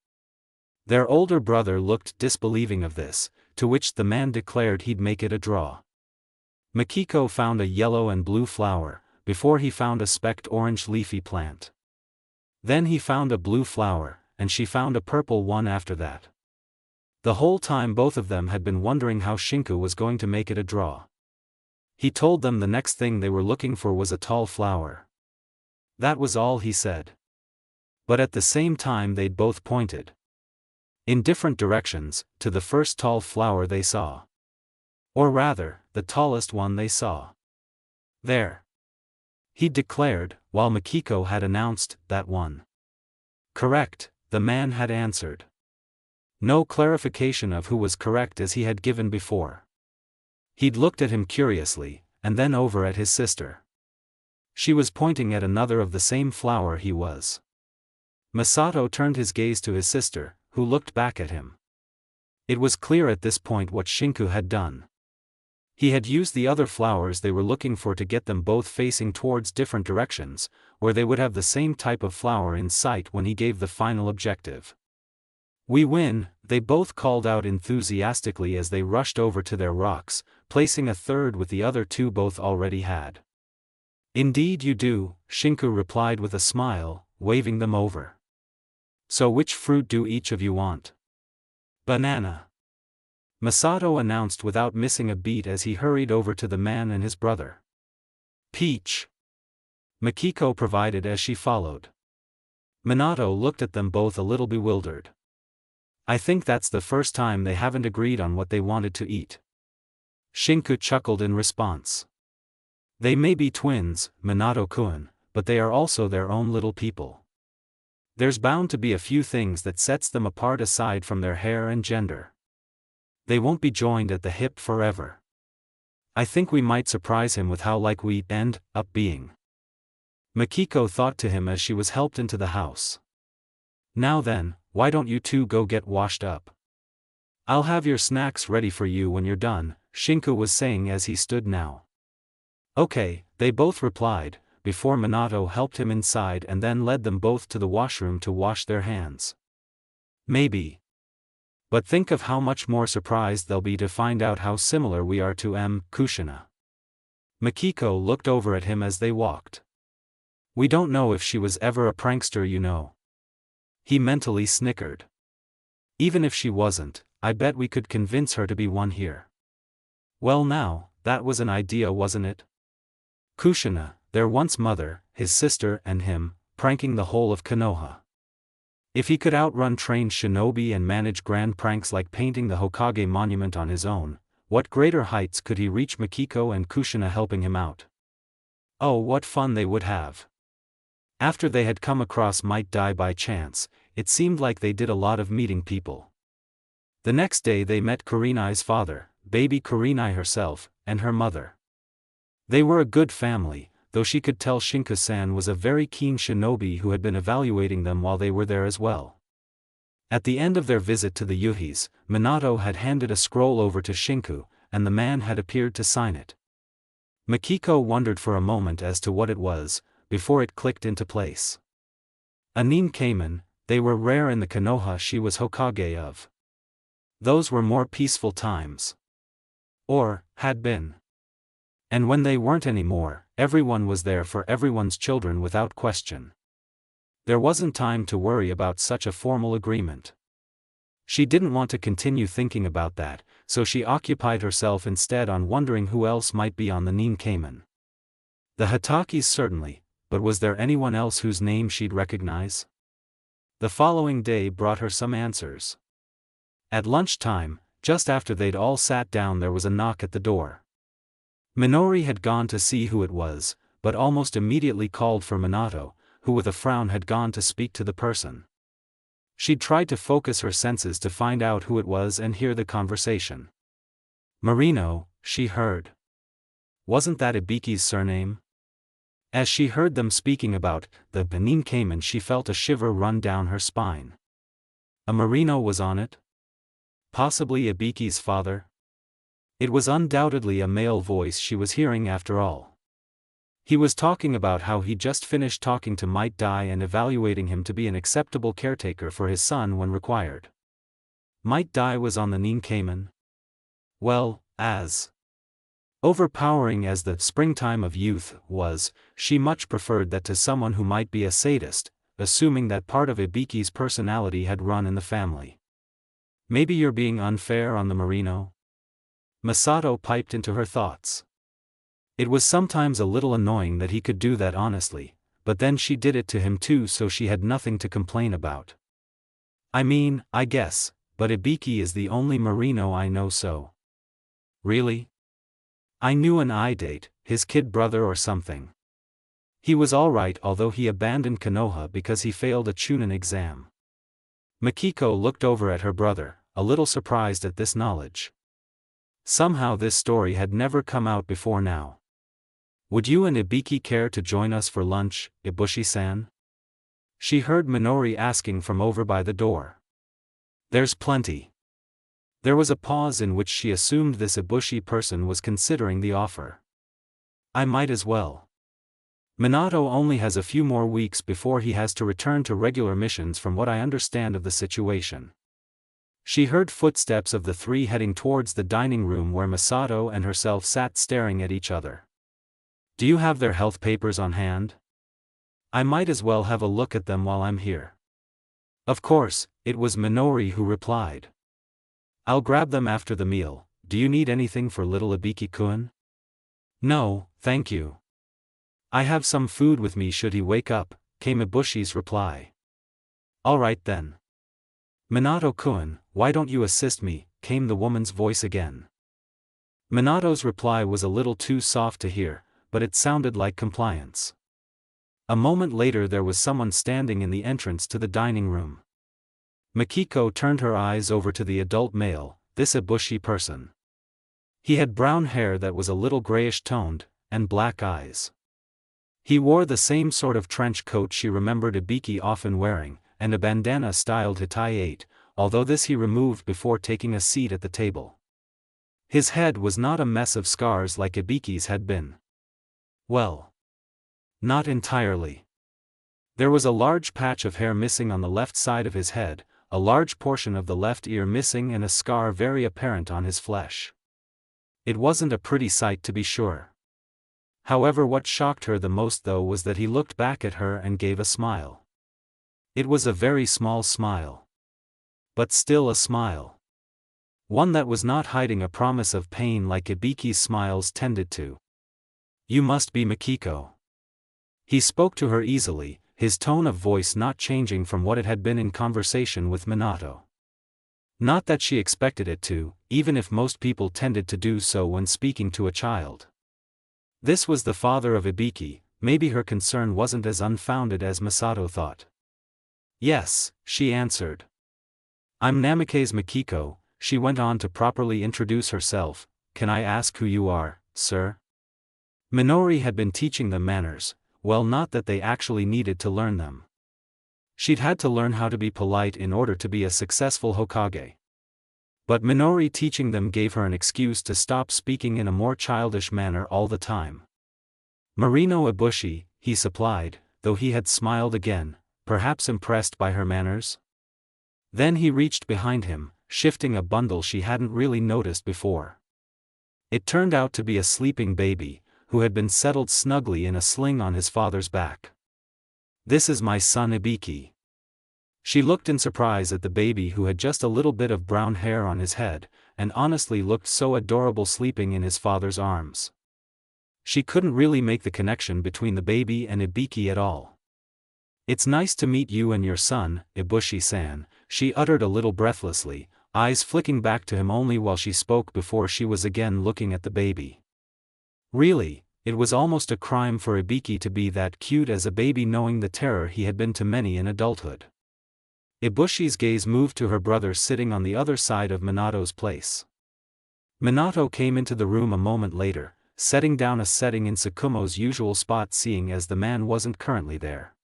Their older brother looked disbelieving of this, to which the man declared he'd make it a draw. Mikiko found a yellow and blue flower, before he found a specked orange leafy plant. Then he found a blue flower, and she found a purple one after that. The whole time both of them had been wondering how Shinku was going to make it a draw. He told them the next thing they were looking for was a tall flower. That was all he said. But at the same time they'd both pointed, in different directions, to the first tall flower they saw. Or rather, the tallest one they saw. There. He'd declared, while Mikiko had announced, that one. Correct, the man had answered. No clarification of who was correct as he had given before. He'd looked at him curiously, and then over at his sister. She was pointing at another of the same flower he was. Masato turned his gaze to his sister, who looked back at him. It was clear at this point what Shinku had done. He had used the other flowers they were looking for to get them both facing towards different directions, where they would have the same type of flower in sight when he gave the final objective. "We win," they both called out enthusiastically as they rushed over to their rocks, placing a third with the other two both already had. "Indeed you do," Shinku replied with a smile, waving them over. "So which fruit do each of you want?" "Banana," Masato announced without missing a beat as he hurried over to the man and his brother. "Peach," Mikiko provided as she followed. Minato looked at them both a little bewildered. "I think that's the first time they haven't agreed on what they wanted to eat." Shinku chuckled in response. "They may be twins, Minato-kun, but they are also their own little people. There's bound to be a few things that sets them apart aside from their hair and gender. They won't be joined at the hip forever. I think we might surprise him with how like we end up being." Mikiko thought to him as she was helped into the house. "Now then, why don't you two go get washed up? I'll have your snacks ready for you when you're done," Shinku was saying as he stood now. "Okay," they both replied, before Minato helped him inside and then led them both to the washroom to wash their hands. "Maybe. But think of how much more surprised they'll be to find out how similar we are to Kushina." Mikiko looked over at him as they walked. "We don't know if she was ever a prankster, you know." He mentally snickered. "Even if she wasn't, I bet we could convince her to be one here." Well now, that was an idea, wasn't it? Kushina, their once mother, his sister and him, pranking the whole of Konoha. If he could outrun trained shinobi and manage grand pranks like painting the Hokage monument on his own, what greater heights could he reach Makiko and Kushina helping him out? Oh, what fun they would have. After they had come across Might Die by chance, it seemed like they did a lot of meeting people. The next day they met Kurenai's father, baby Kurenai herself, and her mother. They were a good family, though she could tell Shinku-san was a very keen shinobi who had been evaluating them while they were there as well. At the end of their visit to the Yuhis, Minato had handed a scroll over to Shinku, and the man had appeared to sign it. Makiko wondered for a moment as to what it was, before it clicked into place. A Ninkamen, they were rare in the Konoha she was Hokage of. Those were more peaceful times. Or, had been. And when they weren't anymore, everyone was there for everyone's children without question. There wasn't time to worry about such a formal agreement. She didn't want to continue thinking about that, so she occupied herself instead on wondering who else might be on the Ninkamen. The Hatakis certainly, but was there anyone else whose name she'd recognize? The following day brought her some answers. At lunchtime, just after they'd all sat down, there was a knock at the door. Minori had gone to see who it was, but almost immediately called for Minato, who with a frown had gone to speak to the person. She'd tried to focus her senses to find out who it was and hear the conversation. Marino, she heard. Wasn't that Ibiki's surname? As she heard them speaking about the Ninkamen, she felt a shiver run down her spine. A Marino was on it? Possibly Ibiki's father? It was undoubtedly a male voice she was hearing after all. He was talking about how he'd just finished talking to Might Die and evaluating him to be an acceptable caretaker for his son when required. Might Die was on the Ninkamen? Well, as overpowering as the springtime of youth was, she much preferred that to someone who might be a sadist, assuming that part of Ibiki's personality had run in the family. Maybe you're being unfair on the Marino? Masato piped into her thoughts. It was sometimes a little annoying that he could do that honestly, but then she did it to him too, so she had nothing to complain about. I mean, I guess, but Ibiki is the only Marino I know. So. Really? I knew an I-date, his kid brother or something. He was alright, although he abandoned Konoha because he failed a Chunin exam. Makiko looked over at her brother, a little surprised at this knowledge. Somehow this story had never come out before now. Would you and Ibiki care to join us for lunch, Ibushi-san? She heard Minori asking from over by the door. There's plenty. There was a pause in which she assumed this Ibushi person was considering the offer. I might as well. Minato only has a few more weeks before he has to return to regular missions from what I understand of the situation. She heard footsteps of the three heading towards the dining room where Masato and herself sat staring at each other. Do you have their health papers on hand? I might as well have a look at them while I'm here. Of course, it was Minori who replied. I'll grab them after the meal. Do you need anything for little Ibiki-kun? No, thank you. I have some food with me should he wake up, came Ibushi's reply. Alright then. Minato-kun, why don't you assist me, came the woman's voice again. Minato's reply was a little too soft to hear, but it sounded like compliance. A moment later there was someone standing in the entrance to the dining room. Makiko turned her eyes over to the adult male, this Ibushi person. He had brown hair that was a little grayish-toned, and black eyes. He wore the same sort of trench coat she remembered Ibiki often wearing, and a bandana styled Hitai-8, although this he removed before taking a seat at the table. His head was not a mess of scars like Ibiki's had been. Well, not entirely. There was a large patch of hair missing on the left side of his head, a large portion of the left ear missing, and a scar very apparent on his flesh. It wasn't a pretty sight to be sure. However, what shocked her the most though was that he looked back at her and gave a smile. It was a very small smile. But still a smile. One that was not hiding a promise of pain like Ibiki's smiles tended to. You must be Mikiko. He spoke to her easily, his tone of voice not changing from what it had been in conversation with Minato. Not that she expected it to, even if most people tended to do so when speaking to a child. This was the father of Ibiki, maybe her concern wasn't as unfounded as Masato thought. Yes, she answered. I'm Namikaze Mikiko. She went on to properly introduce herself. Can I ask who you are, sir? Minori had been teaching them manners, well, not that they actually needed to learn them. She'd had to learn how to be polite in order to be a successful Hokage. But Minori teaching them gave her an excuse to stop speaking in a more childish manner all the time. Marino Ibushi, he supplied, though he had smiled again, perhaps impressed by her manners. Then he reached behind him, shifting a bundle she hadn't really noticed before. It turned out to be a sleeping baby, who had been settled snugly in a sling on his father's back. This is my son Ibiki. She looked in surprise at the baby who had just a little bit of brown hair on his head, and honestly looked so adorable sleeping in his father's arms. She couldn't really make the connection between the baby and Ibiki at all. It's nice to meet you and your son, Ibushi-san, she uttered a little breathlessly, eyes flicking back to him only while she spoke before she was again looking at the baby. Really, it was almost a crime for Ibiki to be that cute as a baby, knowing the terror he had been to many in adulthood. Ibushi's gaze moved to her brother sitting on the other side of Minato's place. Minato came into the room a moment later, setting down a setting in Tsukumo's usual spot, seeing as the man wasn't currently there.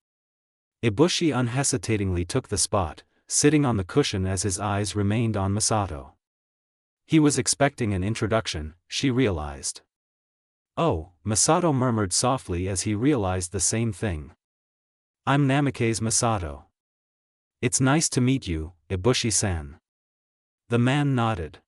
Ibushi unhesitatingly took the spot, sitting on the cushion as his eyes remained on Masato. He was expecting an introduction, she realized. Oh, Masato murmured softly as he realized the same thing. I'm Namikaze Masato. It's nice to meet you, Ibushi-san. The man nodded.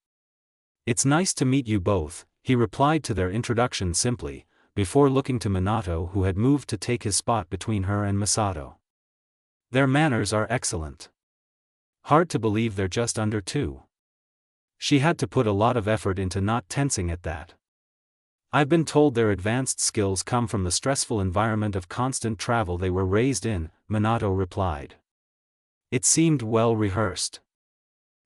It's nice to meet you both, he replied to their introduction simply, before looking to Minato, who had moved to take his spot between her and Masato. Their manners are excellent. Hard to believe they're just under 2. She had to put a lot of effort into not tensing at that. I've been told their advanced skills come from the stressful environment of constant travel they were raised in, Minato replied. It seemed well rehearsed.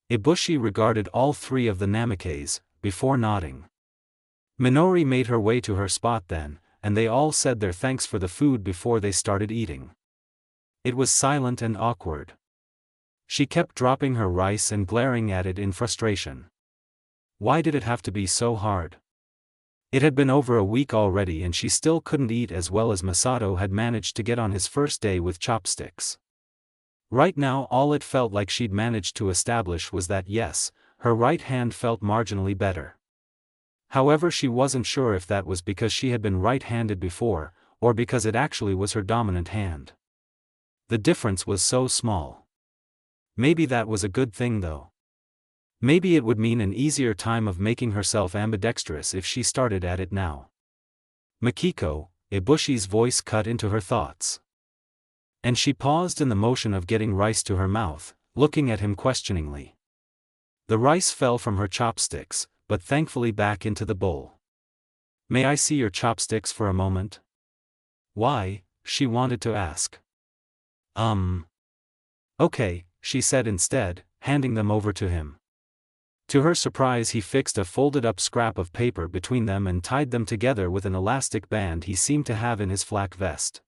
Ibushi regarded all 3 of the Namikaze, before nodding. Minori made her way to her spot then, and they all said their thanks for the food before they started eating. It was silent and awkward. She kept dropping her rice and glaring at it in frustration. Why did it have to be so hard? It had been over a week already and she still couldn't eat as well as Masato had managed to get on his first day with chopsticks. Right now all it felt like she'd managed to establish was that yes, her right hand felt marginally better. However, she wasn't sure if that was because she had been right-handed before, or because it actually was her dominant hand. The difference was so small. Maybe that was a good thing though. Maybe it would mean an easier time of making herself ambidextrous if she started at it now. Mikiko, Ibushi's voice cut into her thoughts. And she paused in the motion of getting rice to her mouth, looking at him questioningly. The rice fell from her chopsticks, but thankfully back into the bowl. May I see your chopsticks for a moment? Why? She wanted to ask. Okay, she said instead, handing them over to him. To her surprise, he fixed a folded-up scrap of paper between them and tied them together with an elastic band he seemed to have in his flak vest.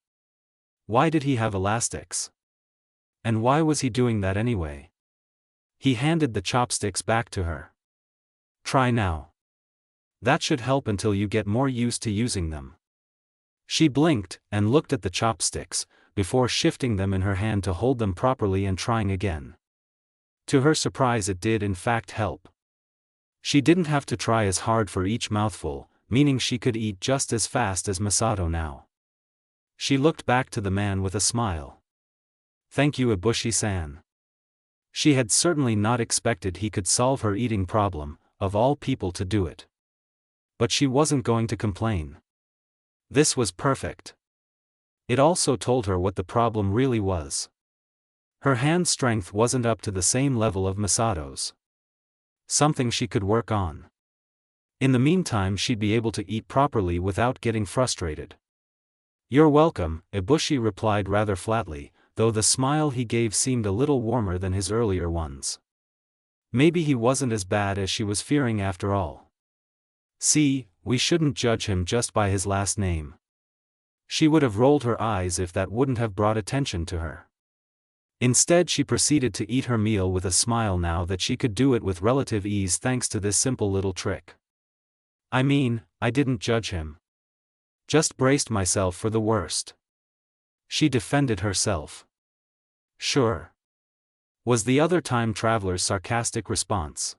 Why did he have elastics? And why was he doing that anyway? He handed the chopsticks back to her. Try now. That should help until you get more used to using them. She blinked and looked at the chopsticks, before shifting them in her hand to hold them properly and trying again. To her surprise, it did in fact help. She didn't have to try as hard for each mouthful, meaning she could eat just as fast as Masato now. She looked back to the man with a smile. Thank you, Ibushi-san. She had certainly not expected he could solve her eating problem, of all people to do it. But she wasn't going to complain. This was perfect. It also told her what the problem really was. Her hand strength wasn't up to the same level of Masato's. Something she could work on. In the meantime she'd be able to eat properly without getting frustrated. "You're welcome," Ibushi replied rather flatly, though the smile he gave seemed a little warmer than his earlier ones. Maybe he wasn't as bad as she was fearing after all. "See, we shouldn't judge him just by his last name." She would have rolled her eyes if that wouldn't have brought attention to her. Instead she proceeded to eat her meal with a smile now that she could do it with relative ease thanks to this simple little trick. "I mean, I didn't judge him. Just braced myself for the worst." She defended herself. "Sure," was the other time traveler's sarcastic response.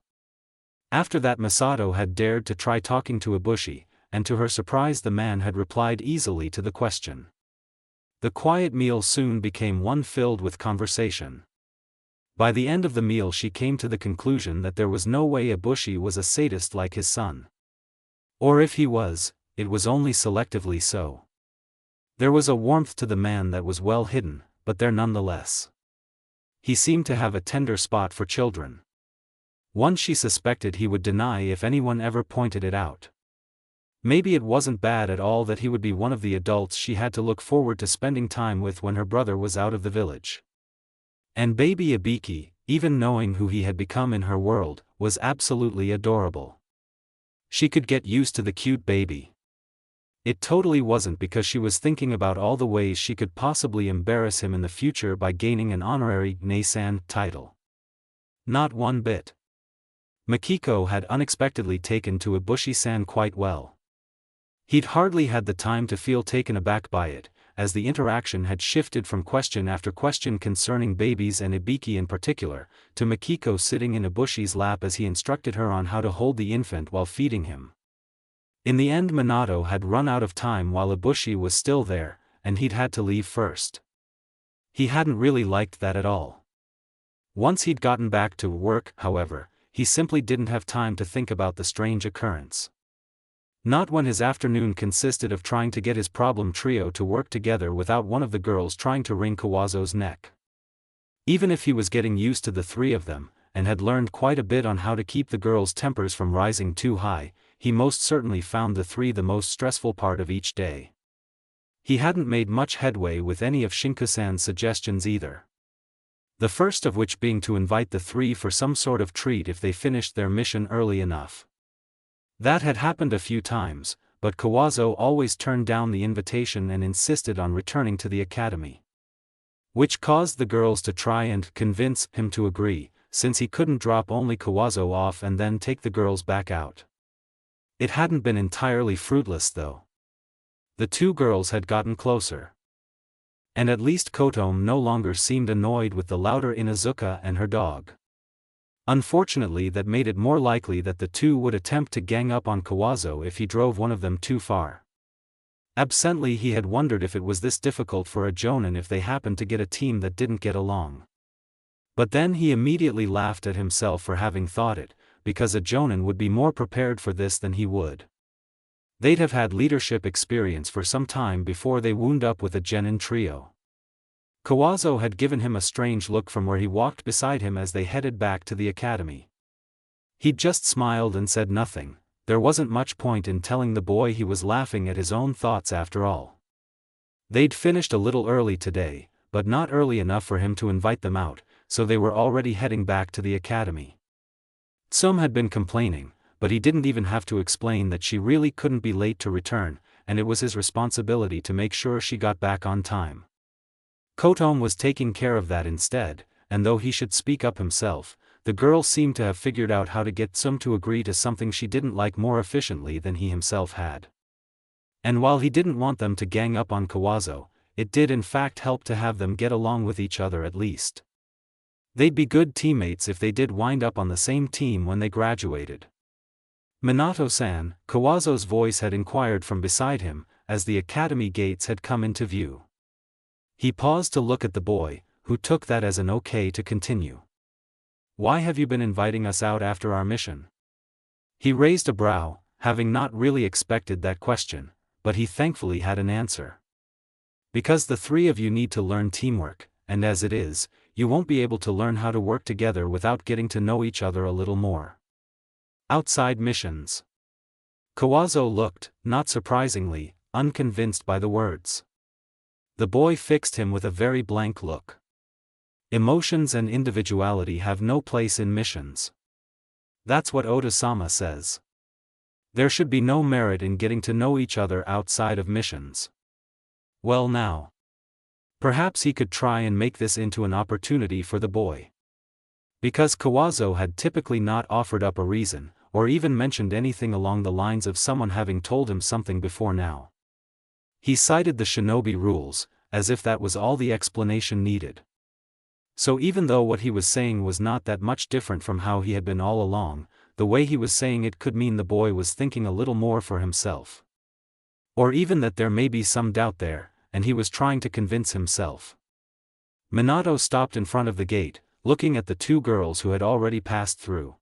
After that Masato had dared to try talking to Ibushi, and to her surprise the man had replied easily to the question. The quiet meal soon became one filled with conversation. By the end of the meal she came to the conclusion that there was no way Ibushi was a sadist like his son. Or if he was, it was only selectively so. There was a warmth to the man that was well hidden, but there nonetheless. He seemed to have a tender spot for children. One she suspected he would deny if anyone ever pointed it out. Maybe it wasn't bad at all that he would be one of the adults she had to look forward to spending time with when her brother was out of the village. And baby Ibiki, even knowing who he had become in her world, was absolutely adorable. She could get used to the cute baby. It totally wasn't because she was thinking about all the ways she could possibly embarrass him in the future by gaining an honorary "Nei-san" title. Not one bit. Makiko had unexpectedly taken to Ibushi-san quite well. He'd hardly had the time to feel taken aback by it, as the interaction had shifted from question after question concerning babies and Ibiki in particular, to Makiko sitting in Ibushi's lap as he instructed her on how to hold the infant while feeding him. In the end Minato had run out of time while Ibushi was still there, and he'd had to leave first. He hadn't really liked that at all. Once he'd gotten back to work, however, he simply didn't have time to think about the strange occurrence. Not when his afternoon consisted of trying to get his problem trio to work together without one of the girls trying to wring Kawazo's neck. Even if he was getting used to the three of them, and had learned quite a bit on how to keep the girls' tempers from rising too high, he most certainly found the three the most stressful part of each day. He hadn't made much headway with any of Shinku-san's suggestions either. The first of which being to invite the three for some sort of treat if they finished their mission early enough. That had happened a few times, but Kawazo always turned down the invitation and insisted on returning to the academy. Which caused the girls to try and convince him to agree, since he couldn't drop only Kawazo off and then take the girls back out. It hadn't been entirely fruitless though. The two girls had gotten closer. And at least Kotome no longer seemed annoyed with the louder Inuzuka and her dog. Unfortunately that made it more likely that the two would attempt to gang up on Kawazo if he drove one of them too far. Absently he had wondered if it was this difficult for a jonin if they happened to get a team that didn't get along. But then he immediately laughed at himself for having thought it, because a jonin would be more prepared for this than he would. They'd have had leadership experience for some time before they wound up with a genin trio. Kawazo had given him a strange look from where he walked beside him as they headed back to the academy. He'd just smiled and said nothing. There wasn't much point in telling the boy he was laughing at his own thoughts after all. They'd finished a little early today, but not early enough for him to invite them out, so they were already heading back to the academy. Tsum had been complaining, but he didn't even have to explain that she really couldn't be late to return, and it was his responsibility to make sure she got back on time. Kotome was taking care of that instead, and though he should speak up himself, the girl seemed to have figured out how to get Tsum to agree to something she didn't like more efficiently than he himself had. And while he didn't want them to gang up on Kawazo, it did in fact help to have them get along with each other at least. They'd be good teammates if they did wind up on the same team when they graduated. "Minato-san," Kawazo's voice had inquired from beside him, as the academy gates had come into view. He paused to look at the boy, who took that as an okay to continue. "Why have you been inviting us out after our mission?" He raised a brow, having not really expected that question, but he thankfully had an answer. "Because the three of you need to learn teamwork, and as it is, you won't be able to learn how to work together without getting to know each other a little more. Outside missions. Kawazo looked, not surprisingly, unconvinced by the words. The boy fixed him with a very blank look. Emotions and individuality have no place in missions. That's what Oda-sama says. There should be no merit in getting to know each other outside of missions. Well now. Perhaps he could try and make this into an opportunity for the boy. Because Kawazo had typically not offered up a reason, or even mentioned anything along the lines of someone having told him something before now. He cited the shinobi rules, as if that was all the explanation needed. So even though what he was saying was not that much different from how he had been all along, the way he was saying it could mean the boy was thinking a little more for himself. Or even that there may be some doubt there, and he was trying to convince himself. Minato stopped in front of the gate, looking at the two girls who had already passed through.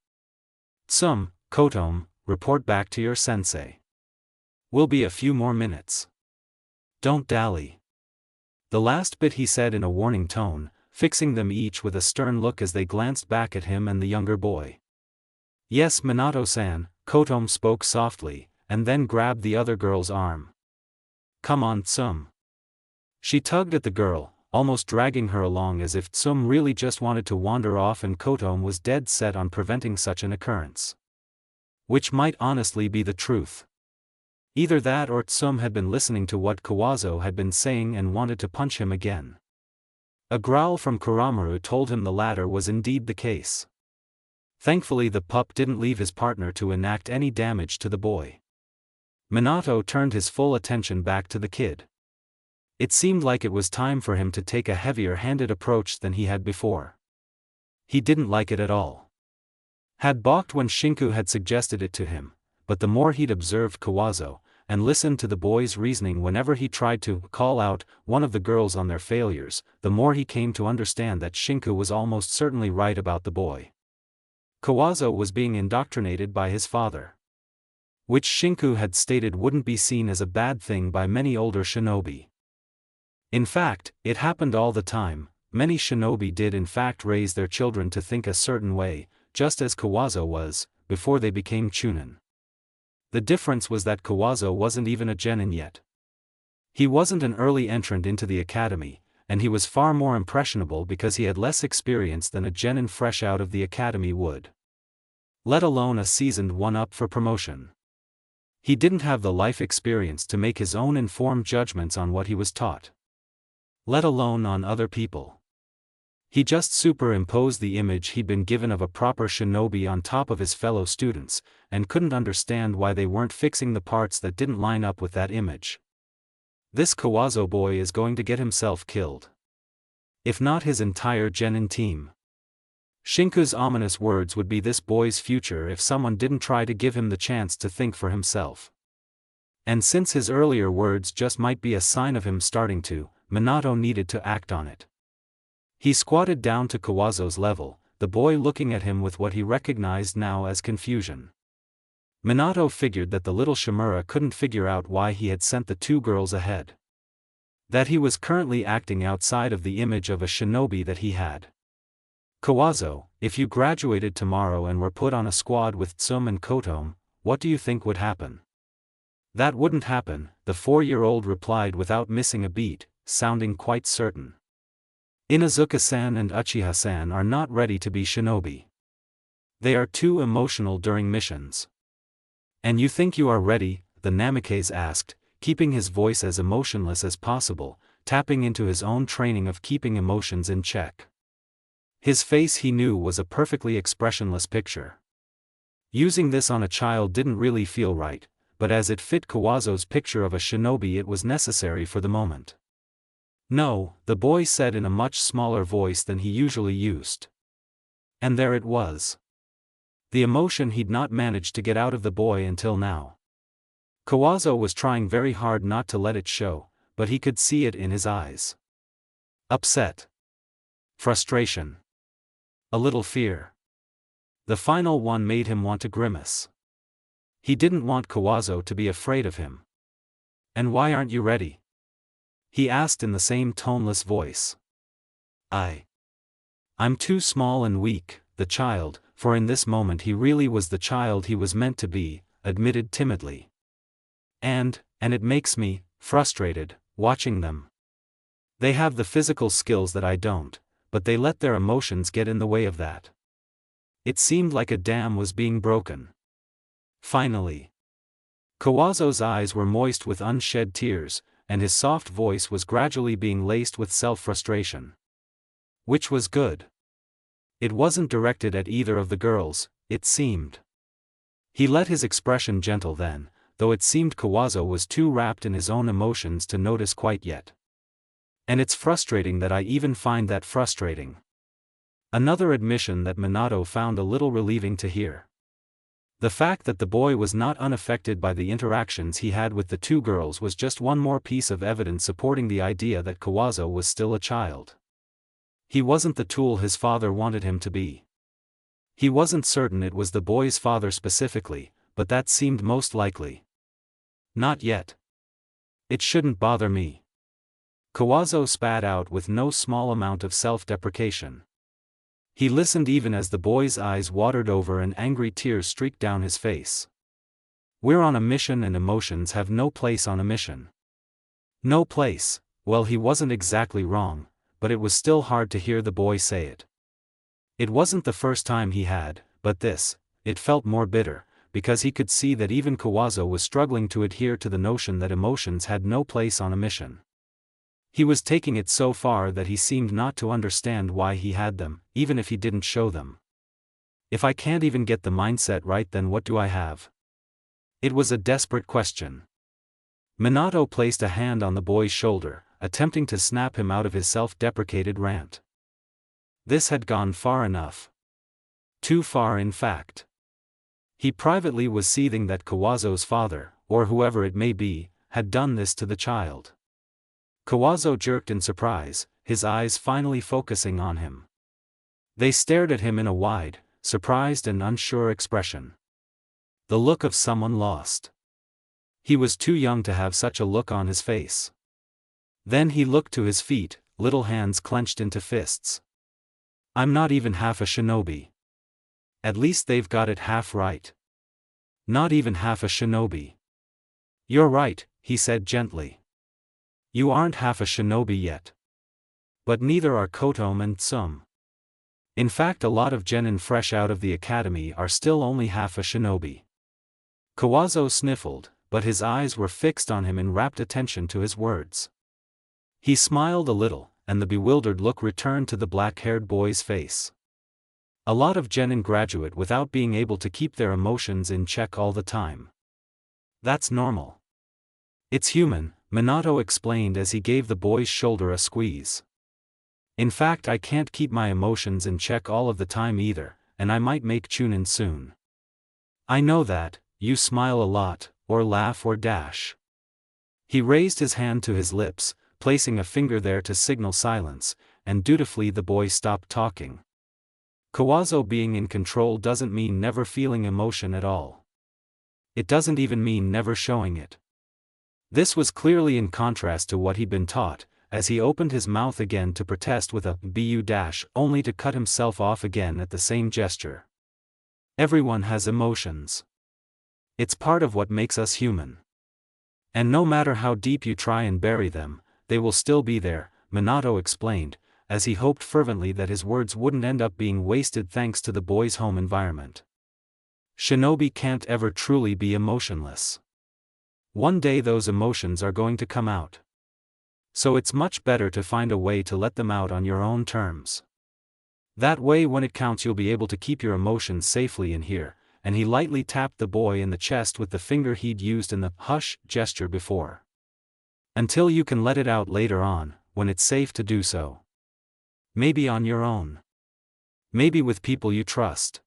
"Tsum, Kotome, report back to your sensei. Will be a few more minutes. Don't dally." The last bit he said in a warning tone, fixing them each with a stern look as they glanced back at him and the younger boy. "Yes, Minato-san," Kotome spoke softly, and then grabbed the other girl's arm. "Come on, Tsum." She tugged at the girl, almost dragging her along as if Tsum really just wanted to wander off and Kotome was dead set on preventing such an occurrence. Which might honestly be the truth. Either that or Tsum had been listening to what Kawazo had been saying and wanted to punch him again. A growl from Kuramaru told him the latter was indeed the case. Thankfully the pup didn't leave his partner to enact any damage to the boy. Minato turned his full attention back to the kid. It seemed like it was time for him to take a heavier-handed approach than he had before. He didn't like it at all. Had balked when Shinku had suggested it to him, but the more he'd observed Kawazo, and listened to the boy's reasoning whenever he tried to call out one of the girls on their failures, the more he came to understand that Shinku was almost certainly right about the boy. Kawazo was being indoctrinated by his father. Which Shinku had stated wouldn't be seen as a bad thing by many older shinobi. In fact, it happened all the time. Many shinobi did in fact raise their children to think a certain way, just as Kawazo was, before they became chunin. The difference was that Kawazo wasn't even a genin yet. He wasn't an early entrant into the academy, and he was far more impressionable because he had less experience than a genin fresh out of the academy would. Let alone a seasoned one-up for promotion. He didn't have the life experience to make his own informed judgments on what he was taught. Let alone on other people. He just superimposed the image he'd been given of a proper shinobi on top of his fellow students, and couldn't understand why they weren't fixing the parts that didn't line up with that image. This Kawazo boy is going to get himself killed. If not his entire genin team. Shinku's ominous words would be this boy's future if someone didn't try to give him the chance to think for himself. And since his earlier words just might be a sign of him starting to, Minato needed to act on it. He squatted down to Kawazo's level, the boy looking at him with what he recognized now as confusion. Minato figured that the little Shimura couldn't figure out why he had sent the two girls ahead. That he was currently acting outside of the image of a shinobi that he had. "Kawazo, if you graduated tomorrow and were put on a squad with Tsum and Kotome, what do you think would happen?" "That wouldn't happen," the 4-year-old replied without missing a beat, sounding quite certain. "Inazuka-san and Uchiha-san are not ready to be shinobi. They are too emotional during missions." "And you think you are ready?" the Namikaze asked, keeping his voice as emotionless as possible, tapping into his own training of keeping emotions in check. His face, he knew, was a perfectly expressionless picture. Using this on a child didn't really feel right, but as it fit Kawazo's picture of a shinobi it was necessary for the moment. "No," the boy said in a much smaller voice than he usually used. And there it was. The emotion he'd not managed to get out of the boy until now. Kawazo was trying very hard not to let it show, but he could see it in his eyes. Upset. Frustration. A little fear. The final one made him want to grimace. He didn't want Kawazo to be afraid of him. "And why aren't you ready?" he asked in the same toneless voice. I'm too small and weak," the child, for in this moment he really was the child he was meant to be, admitted timidly. And it makes me frustrated, watching them. They have the physical skills that I don't, but they let their emotions get in the way of that. It seemed like a dam was being broken. Finally. Kawazo's eyes were moist with unshed tears, and his soft voice was gradually being laced with self-frustration. Which was good. It wasn't directed at either of the girls, it seemed. He let his expression gentle then, though it seemed Kawazo was too wrapped in his own emotions to notice quite yet. And it's frustrating that I even find that frustrating. Another admission that Minato found a little relieving to hear. The fact that the boy was not unaffected by the interactions he had with the two girls was just one more piece of evidence supporting the idea that Kawazo was still a child. He wasn't the tool his father wanted him to be. He wasn't certain it was the boy's father specifically, but that seemed most likely. Not yet. It shouldn't bother me. Kawazo spat out with no small amount of self-deprecation. He listened even as the boy's eyes watered over and angry tears streaked down his face. We're on a mission and emotions have no place on a mission. No place. Well, he wasn't exactly wrong, but it was still hard to hear the boy say it. It wasn't the first time he had, but this, it felt more bitter, because he could see that even Kawazo was struggling to adhere to the notion that emotions had no place on a mission. He was taking it so far that he seemed not to understand why he had them, even if he didn't show them. If I can't even get the mindset right, then what do I have? It was a desperate question. Minato placed a hand on the boy's shoulder, attempting to snap him out of his self-deprecated rant. This had gone far enough. Too far, in fact. He privately was seething that Kawazo's father, or whoever it may be, had done this to the child. Kawazo jerked in surprise, his eyes finally focusing on him. They stared at him in a wide, surprised and unsure expression. The look of someone lost. He was too young to have such a look on his face. Then he looked to his feet, little hands clenched into fists. I'm not even half a shinobi. At least they've got it half right. Not even half a shinobi. You're right, he said gently. You aren't half a shinobi yet. But neither are Kotom and Tsum. In fact, a lot of genin fresh out of the academy are still only half a shinobi. Kawazo sniffled, but his eyes were fixed on him in rapt attention to his words. He smiled a little, and the bewildered look returned to the black-haired boy's face. A lot of genin graduate without being able to keep their emotions in check all the time. That's normal. It's human, Minato explained as he gave the boy's shoulder a squeeze. In fact, I can't keep my emotions in check all of the time either, and I might make Chunin soon. I know that. You smile a lot, or laugh or dash. He raised his hand to his lips, placing a finger there to signal silence, and dutifully the boy stopped talking. Kawazo being in control doesn't mean never feeling emotion at all. It doesn't even mean never showing it. This was clearly in contrast to what he'd been taught, as he opened his mouth again to protest with a "bu" only to cut himself off again at the same gesture. Everyone has emotions. It's part of what makes us human. And no matter how deep you try and bury them, they will still be there, Minato explained, as he hoped fervently that his words wouldn't end up being wasted thanks to the boy's home environment. Shinobi can't ever truly be emotionless. One day those emotions are going to come out. So it's much better to find a way to let them out on your own terms. That way when it counts you'll be able to keep your emotions safely in here, and he lightly tapped the boy in the chest with the finger he'd used in the "hush" gesture before. Until you can let it out later on, when it's safe to do so. Maybe on your own. Maybe with people you trust.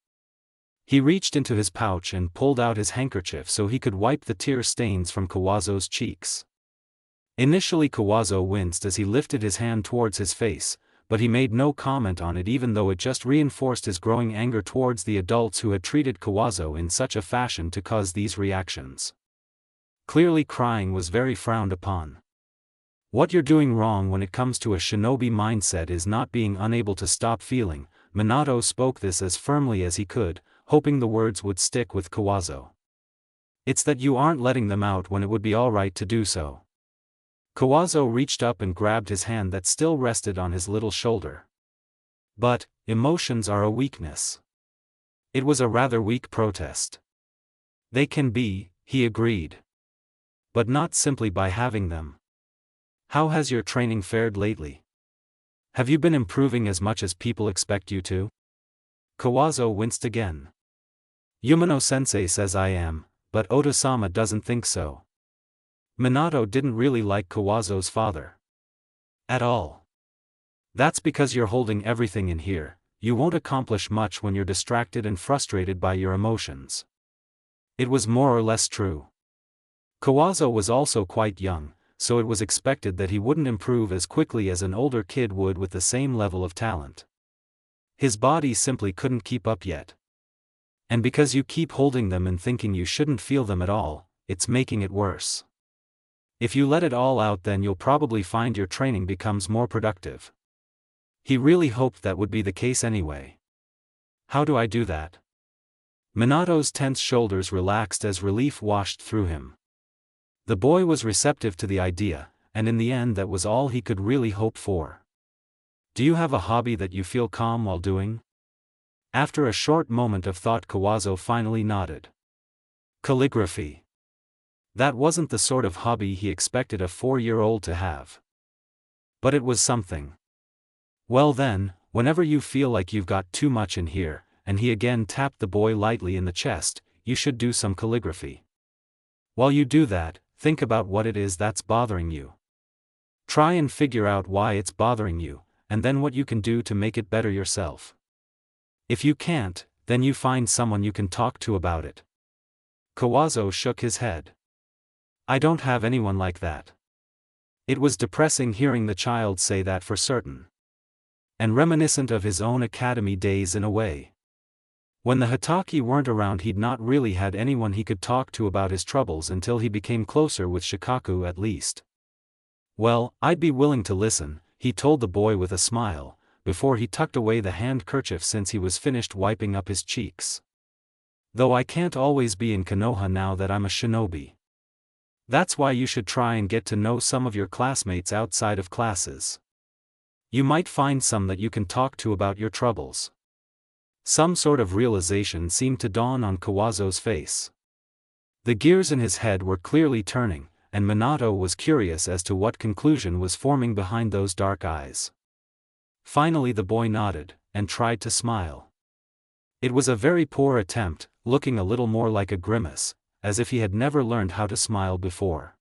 He reached into his pouch and pulled out his handkerchief so he could wipe the tear stains from Kawazo's cheeks. Initially Kawazo winced as he lifted his hand towards his face, but he made no comment on it even though it just reinforced his growing anger towards the adults who had treated Kawazo in such a fashion to cause these reactions. Clearly crying was very frowned upon. What you're doing wrong when it comes to a shinobi mindset is not being unable to stop feeling. Minato spoke this as firmly as he could, hoping the words would stick with Kawazo. It's that you aren't letting them out when it would be alright to do so. Kawazo reached up and grabbed his hand that still rested on his little shoulder. But, emotions are a weakness. It was a rather weak protest. They can be, he agreed. But not simply by having them. How has your training fared lately? Have you been improving as much as people expect you to? Kawazo winced again. Yumano-sensei says I am, but Oda-sama doesn't think so. Minato didn't really like Kawazo's father. At all. That's because you're holding everything in here, you won't accomplish much when you're distracted and frustrated by your emotions. It was more or less true. Kawazo was also quite young, so it was expected that he wouldn't improve as quickly as an older kid would with the same level of talent. His body simply couldn't keep up yet. And because you keep holding them and thinking you shouldn't feel them at all, it's making it worse. If you let it all out, then you'll probably find your training becomes more productive. He really hoped that would be the case anyway. How do I do that? Minato's tense shoulders relaxed as relief washed through him. The boy was receptive to the idea, and in the end that was all he could really hope for. Do you have a hobby that you feel calm while doing? After a short moment of thought, Kawazo finally nodded. Calligraphy. That wasn't the sort of hobby he expected a 4-year-old to have. But it was something. Well then, whenever you feel like you've got too much in here, and he again tapped the boy lightly in the chest, you should do some calligraphy. While you do that, think about what it is that's bothering you. Try and figure out why it's bothering you, and then what you can do to make it better yourself. If you can't, then you find someone you can talk to about it. Kawazo shook his head. I don't have anyone like that. It was depressing hearing the child say that for certain. And reminiscent of his own academy days in a way. When the Hitaki weren't around, he'd not really had anyone he could talk to about his troubles until he became closer with Shikaku at least. Well, I'd be willing to listen, he told the boy with a smile, before he tucked away the handkerchief since he was finished wiping up his cheeks. Though I can't always be in Konoha now that I'm a shinobi. That's why you should try and get to know some of your classmates outside of classes. You might find some that you can talk to about your troubles. Some sort of realization seemed to dawn on Kawazo's face. The gears in his head were clearly turning, and Minato was curious as to what conclusion was forming behind those dark eyes. Finally the boy nodded, and tried to smile. It was a very poor attempt, looking a little more like a grimace, as if he had never learned how to smile before.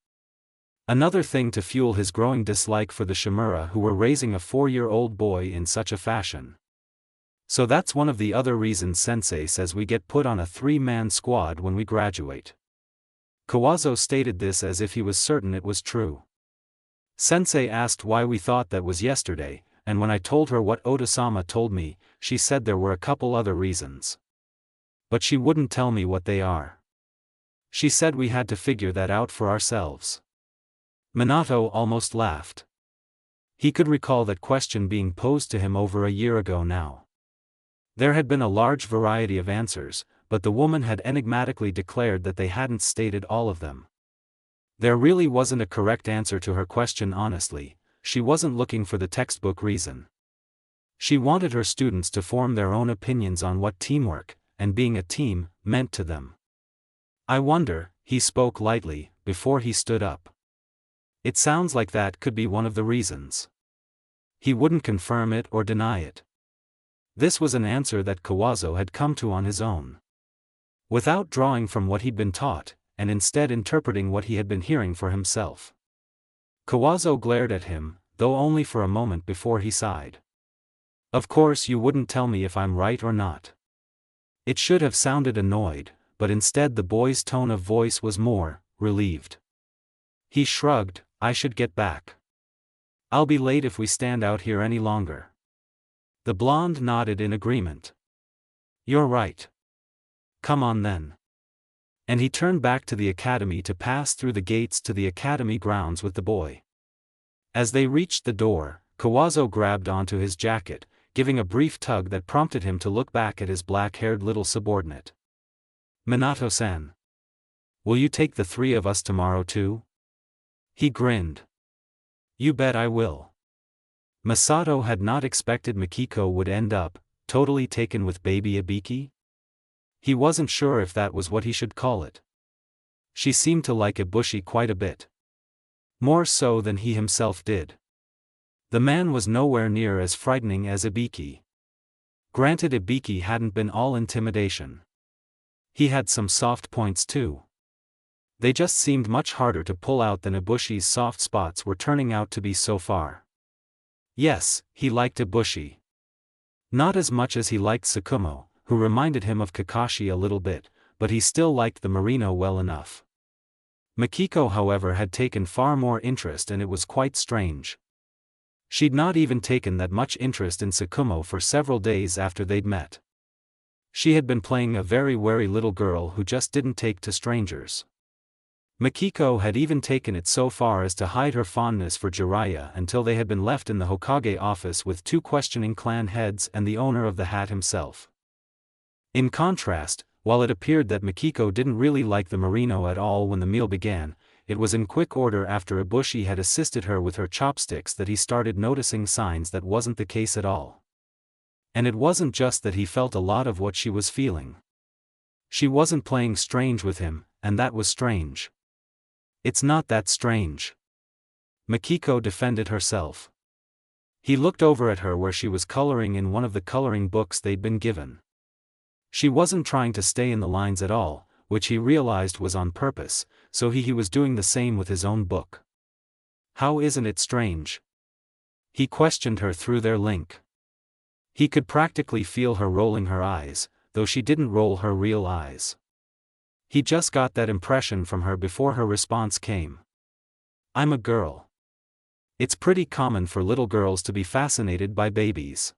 Another thing to fuel his growing dislike for the Shimura who were raising a 4-year-old boy in such a fashion. So that's one of the other reasons Sensei says we get put on a 3-man squad when we graduate. Kawazo stated this as if he was certain it was true. Sensei asked why we thought that was yesterday, and when I told her what Oda-sama told me, she said there were a couple other reasons. But she wouldn't tell me what they are. She said we had to figure that out for ourselves. Minato almost laughed. He could recall that question being posed to him over a year ago now. There had been a large variety of answers, but the woman had enigmatically declared that they hadn't stated all of them. There really wasn't a correct answer to her question honestly, she wasn't looking for the textbook reason. She wanted her students to form their own opinions on what teamwork, and being a team, meant to them. I wonder, he spoke lightly, before he stood up. It sounds like that could be one of the reasons. He wouldn't confirm it or deny it. This was an answer that Kawazo had come to on his own. Without drawing from what he'd been taught, and instead interpreting what he had been hearing for himself. Kawazo glared at him, though only for a moment before he sighed. Of course you wouldn't tell me if I'm right or not. It should have sounded annoyed, but instead the boy's tone of voice was more relieved. He shrugged, I should get back. I'll be late if we stand out here any longer. The blonde nodded in agreement. You're right. Come on then. And he turned back to the academy to pass through the gates to the academy grounds with the boy. As they reached the door, Kawazo grabbed onto his jacket, giving a brief tug that prompted him to look back at his black-haired little subordinate. Minato-san. Will you take the three of us tomorrow too? He grinned. You bet I will. Masato had not expected Mikiko would end up totally taken with baby Ibiki. He wasn't sure if that was what he should call it. She seemed to like Ibushi quite a bit. More so than he himself did. The man was nowhere near as frightening as Ibiki. Granted, Ibiki hadn't been all intimidation. He had some soft points too. They just seemed much harder to pull out than Ibushi's soft spots were turning out to be so far. Yes, he liked Ibushi. Not as much as he liked Tsukumo, who reminded him of Kakashi a little bit, but he still liked the Marino well enough. Mikiko, however, had taken far more interest, and it was quite strange. She'd not even taken that much interest in Tsukumo for several days after they'd met. She had been playing a very wary little girl who just didn't take to strangers. Mikiko had even taken it so far as to hide her fondness for Jiraiya until they had been left in the Hokage office with two questioning clan heads and the owner of the hat himself. In contrast, while it appeared that Mikiko didn't really like the Marino at all when the meal began, it was in quick order after Ibushi had assisted her with her chopsticks that he started noticing signs that wasn't the case at all. And it wasn't just that he felt a lot of what she was feeling. She wasn't playing strange with him, and that was strange. It's not that strange. Mikiko defended herself. He looked over at her where she was coloring in one of the coloring books they'd been given. She wasn't trying to stay in the lines at all, which he realized was on purpose, so he was doing the same with his own book. How isn't it strange? He questioned her through their link. He could practically feel her rolling her eyes, though she didn't roll her real eyes. He just got that impression from her before her response came. I'm a girl. It's pretty common for little girls to be fascinated by babies.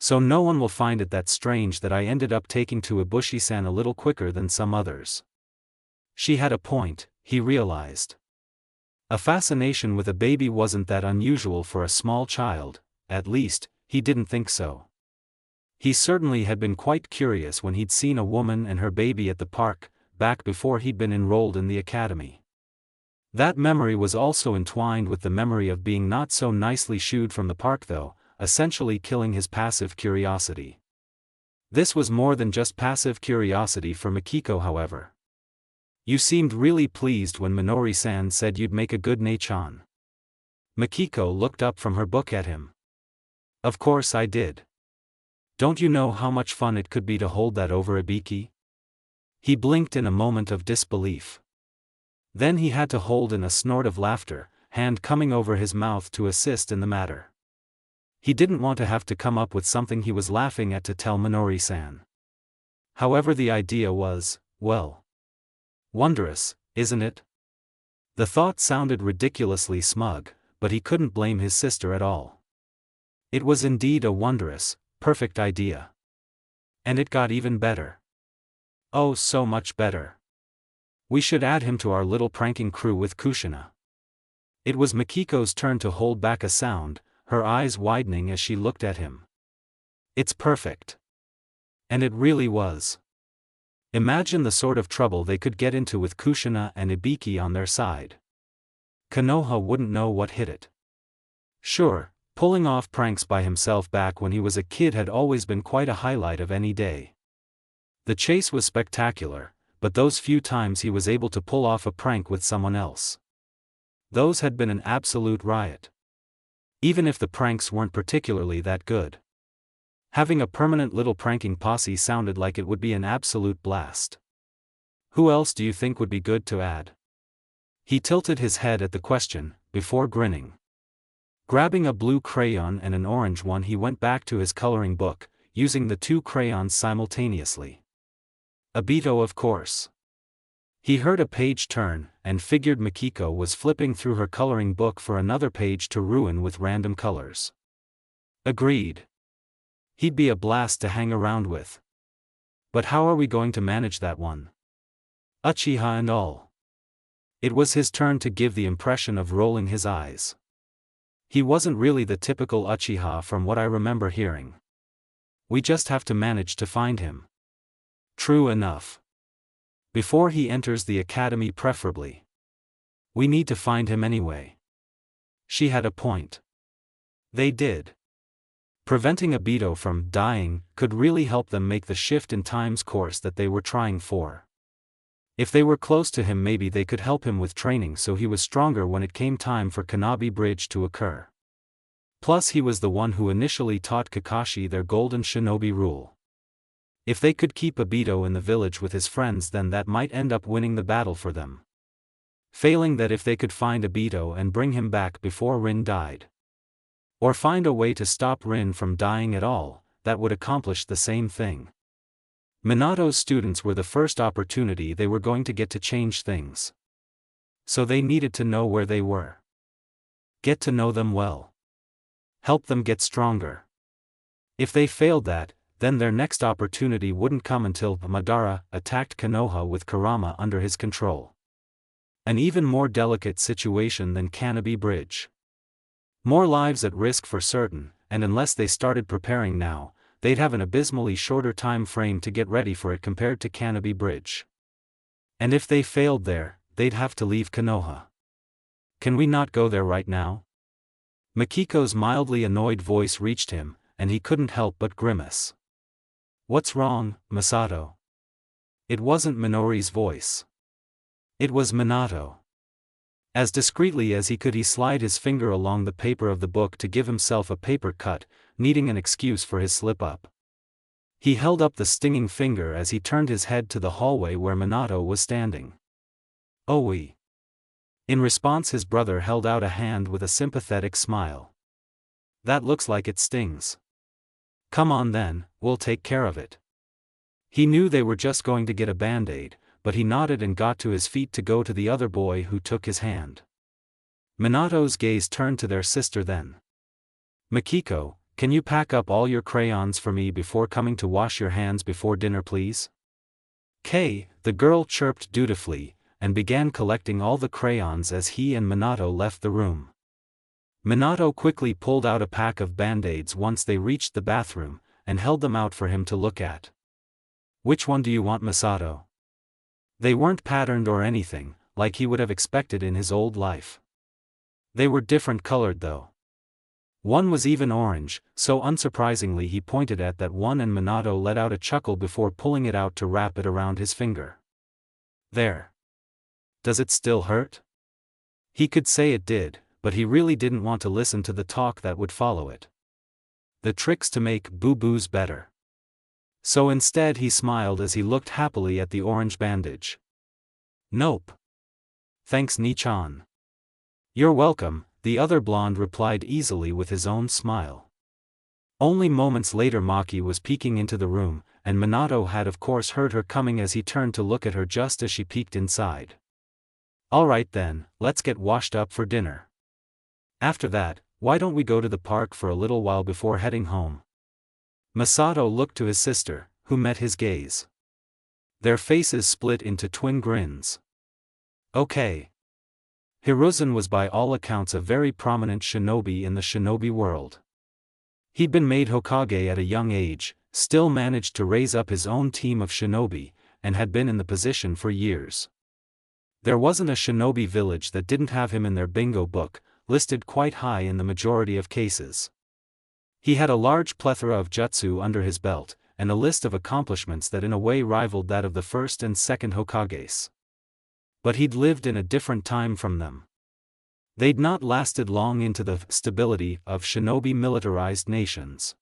So no one will find it that strange that I ended up taking to Ibushi-san a little quicker than some others. She had a point, he realized. A fascination with a baby wasn't that unusual for a small child, at least, he didn't think so. He certainly had been quite curious when he'd seen a woman and her baby at the park, back before he'd been enrolled in the academy. That memory was also entwined with the memory of being not so nicely shooed from the park though, essentially killing his passive curiosity. This was more than just passive curiosity for Mikiko, however. You seemed really pleased when Minori-san said you'd make a good Nei-chan. Mikiko looked up from her book at him. Of course I did. Don't you know how much fun it could be to hold that over Ibiki? He blinked in a moment of disbelief. Then he had to hold in a snort of laughter, hand coming over his mouth to assist in the matter. He didn't want to have to come up with something he was laughing at to tell Minori-san. However, the idea was, well, wondrous, isn't it? The thought sounded ridiculously smug, but he couldn't blame his sister at all. It was indeed a wondrous, perfect idea. And it got even better. Oh, so much better. We should add him to our little pranking crew with Kushina. It was Mikiko's turn to hold back a sound, her eyes widening as she looked at him. It's perfect. And it really was. Imagine the sort of trouble they could get into with Kushina and Ibiki on their side. Konoha wouldn't know what hit it. Sure, pulling off pranks by himself back when he was a kid had always been quite a highlight of any day. The chase was spectacular, but those few times he was able to pull off a prank with someone else, those had been an absolute riot. Even if the pranks weren't particularly that good. Having a permanent little pranking posse sounded like it would be an absolute blast. Who else do you think would be good to add? He tilted his head at the question, before grinning. Grabbing a blue crayon and an orange one, he went back to his coloring book, using the two crayons simultaneously. Obito, of course. He heard a page turn, and figured Mikiko was flipping through her coloring book for another page to ruin with random colors. Agreed. He'd be a blast to hang around with. But how are we going to manage that one? Uchiha and all. It was his turn to give the impression of rolling his eyes. He wasn't really the typical Uchiha from what I remember hearing. We just have to manage to find him. True enough. Before he enters the academy preferably. We need to find him anyway. She had a point. They did. Preventing Obito from dying could really help them make the shift in time's course that they were trying for. If they were close to him, maybe they could help him with training so he was stronger when it came time for Kanabi Bridge to occur. Plus he was the one who initially taught Kakashi their golden shinobi rule. If they could keep Obito in the village with his friends, then that might end up winning the battle for them. Failing that, if they could find Obito and bring him back before Rin died. Or find a way to stop Rin from dying at all, that would accomplish the same thing. Minato's students were the first opportunity they were going to get to change things. So they needed to know where they were. Get to know them well. Help them get stronger. If they failed that, then their next opportunity wouldn't come until Madara attacked Konoha with Kurama under his control. An even more delicate situation than Kanabi Bridge. More lives at risk for certain, and unless they started preparing now, they'd have an abysmally shorter time frame to get ready for it compared to Kanabi Bridge. And if they failed there, they'd have to leave Konoha. Can we not go there right now? Makiko's mildly annoyed voice reached him, and he couldn't help but grimace. What's wrong, Masato? It wasn't Minori's voice. It was Minato. As discreetly as he could, he slid his finger along the paper of the book to give himself a paper cut, needing an excuse for his slip-up. He held up the stinging finger as he turned his head to the hallway where Minato was standing. "Oi." In response, his brother held out a hand with a sympathetic smile. "That looks like it stings. Come on then, we'll take care of it." He knew they were just going to get a band-aid, but he nodded and got to his feet to go to the other boy who took his hand. Minato's gaze turned to their sister then. "Makiko, can you pack up all your crayons for me before coming to wash your hands before dinner, please?" "Kay," the girl chirped dutifully, and began collecting all the crayons as he and Minato left the room. Minato quickly pulled out a pack of band-aids once they reached the bathroom, and held them out for him to look at. "Which one do you want, Masato?" They weren't patterned or anything, like he would have expected in his old life. They were different colored though. One was even orange, so unsurprisingly he pointed at that one, and Minato let out a chuckle before pulling it out to wrap it around his finger. "There. Does it still hurt?" He could say it did, but he really didn't want to listen to the talk that would follow it. The tricks to make boo-boos better. So instead he smiled as he looked happily at the orange bandage. "Nope. Thanks, Ni-chan." "You're welcome," the other blonde replied easily with his own smile. Only moments later Maki was peeking into the room, and Minato had of course heard her coming as he turned to look at her just as she peeked inside. "Alright then, let's get washed up for dinner. After that, why don't we go to the park for a little while before heading home?" Masato looked to his sister, who met his gaze. Their faces split into twin grins. Okay. Hiruzen was by all accounts a very prominent shinobi in the shinobi world. He'd been made Hokage at a young age, still managed to raise up his own team of shinobi, and had been in the position for years. There wasn't a shinobi village that didn't have him in their bingo book, listed quite high in the majority of cases. He had a large plethora of jutsu under his belt, and a list of accomplishments that in a way rivaled that of the first and second Hokages. But he'd lived in a different time from them. They'd not lasted long into the stability of shinobi militarized nations.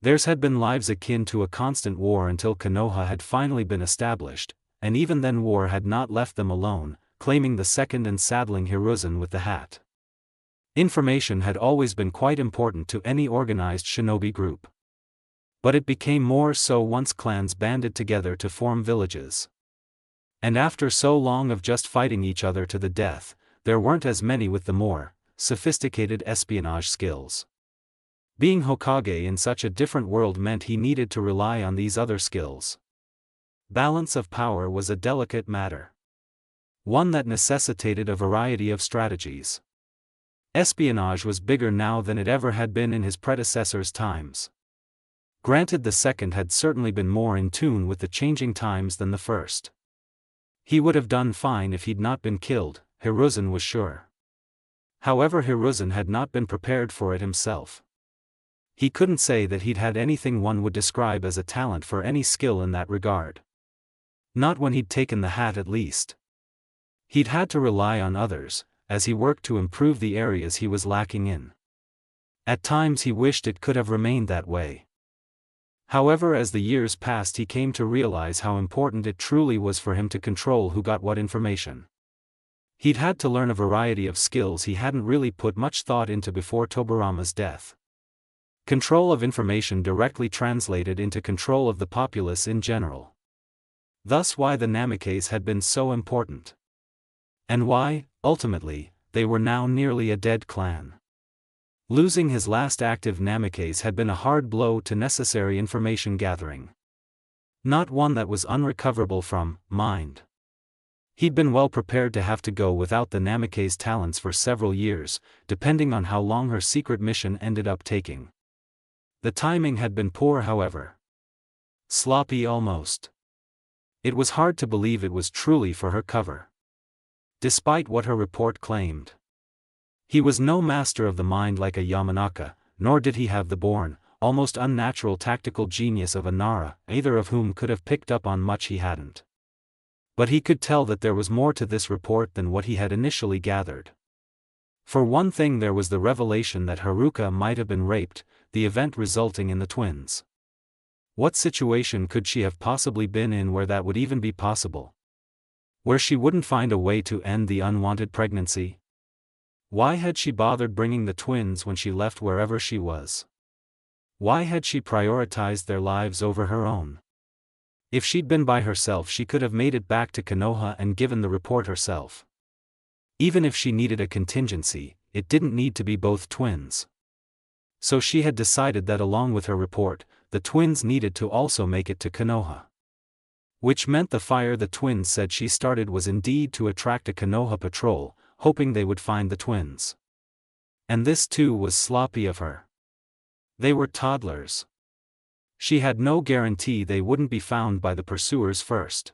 Theirs had been lives akin to a constant war until Konoha had finally been established, and even then war had not left them alone, claiming the second and saddling Hiruzen with the hat. Information had always been quite important to any organized shinobi group. But it became more so once clans banded together to form villages. And after so long of just fighting each other to the death, there weren't as many with the more sophisticated espionage skills. Being Hokage in such a different world meant he needed to rely on these other skills. Balance of power was a delicate matter. One that necessitated a variety of strategies. Espionage was bigger now than it ever had been in his predecessor's times. Granted, the second had certainly been more in tune with the changing times than the first. He would have done fine if he'd not been killed, Hiruzen was sure. However, Hiruzen had not been prepared for it himself. He couldn't say that he'd had anything one would describe as a talent for any skill in that regard. Not when he'd taken the hat at least. He'd had to rely on others, as he worked to improve the areas he was lacking in. At times he wished it could have remained that way. However, as the years passed, he came to realize how important it truly was for him to control who got what information. He'd had to learn a variety of skills he hadn't really put much thought into before Tobarama's death. Control of information directly translated into control of the populace in general. Thus why the Namikaze had been so important. And why, ultimately, they were now nearly a dead clan. Losing his last active Namikaze had been a hard blow to necessary information gathering. Not one that was unrecoverable from mind. He'd been well prepared to have to go without the Namikaze talents for several years, depending on how long her secret mission ended up taking. The timing had been poor, however. Sloppy almost. It was hard to believe it was truly for her cover. Despite what her report claimed. He was no master of the mind like a Yamanaka, nor did he have the born, almost unnatural tactical genius of a Nara, either of whom could have picked up on much he hadn't. But he could tell that there was more to this report than what he had initially gathered. For one thing, there was the revelation that Haruka might have been raped, the event resulting in the twins. What situation could she have possibly been in where that would even be possible? Where she wouldn't find a way to end the unwanted pregnancy? Why had she bothered bringing the twins when she left wherever she was? Why had she prioritized their lives over her own? If she'd been by herself, she could have made it back to Konoha and given the report herself. Even if she needed a contingency, it didn't need to be both twins. So she had decided that along with her report, the twins needed to also make it to Konoha. Which meant the fire the twins said she started was indeed to attract a Konoha patrol, hoping they would find the twins. And this too was sloppy of her. They were toddlers. She had no guarantee they wouldn't be found by the pursuers first.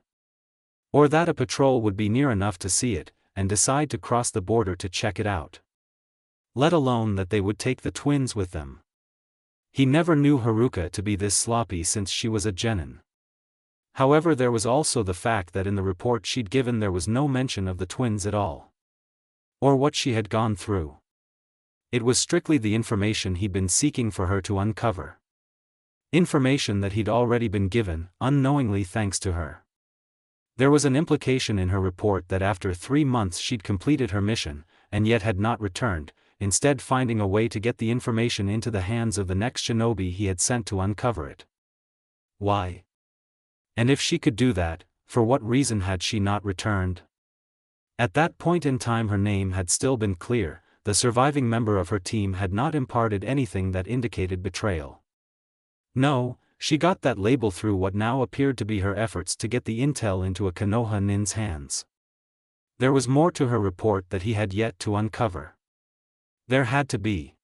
Or that a patrol would be near enough to see it, and decide to cross the border to check it out. Let alone that they would take the twins with them. He never knew Haruka to be this sloppy since she was a genin. However, there was also the fact that in the report she'd given there was no mention of the twins at all. Or what she had gone through. It was strictly the information he'd been seeking for her to uncover. Information that he'd already been given, unknowingly thanks to her. There was an implication in her report that after 3 months she'd completed her mission, and yet had not returned, instead finding a way to get the information into the hands of the next shinobi he had sent to uncover it. Why? And if she could do that, for what reason had she not returned? At that point in time her name had still been clear, the surviving member of her team had not imparted anything that indicated betrayal. No, she got that label through what now appeared to be her efforts to get the intel into a Konoha nin's hands. There was more to her report that he had yet to uncover. There had to be.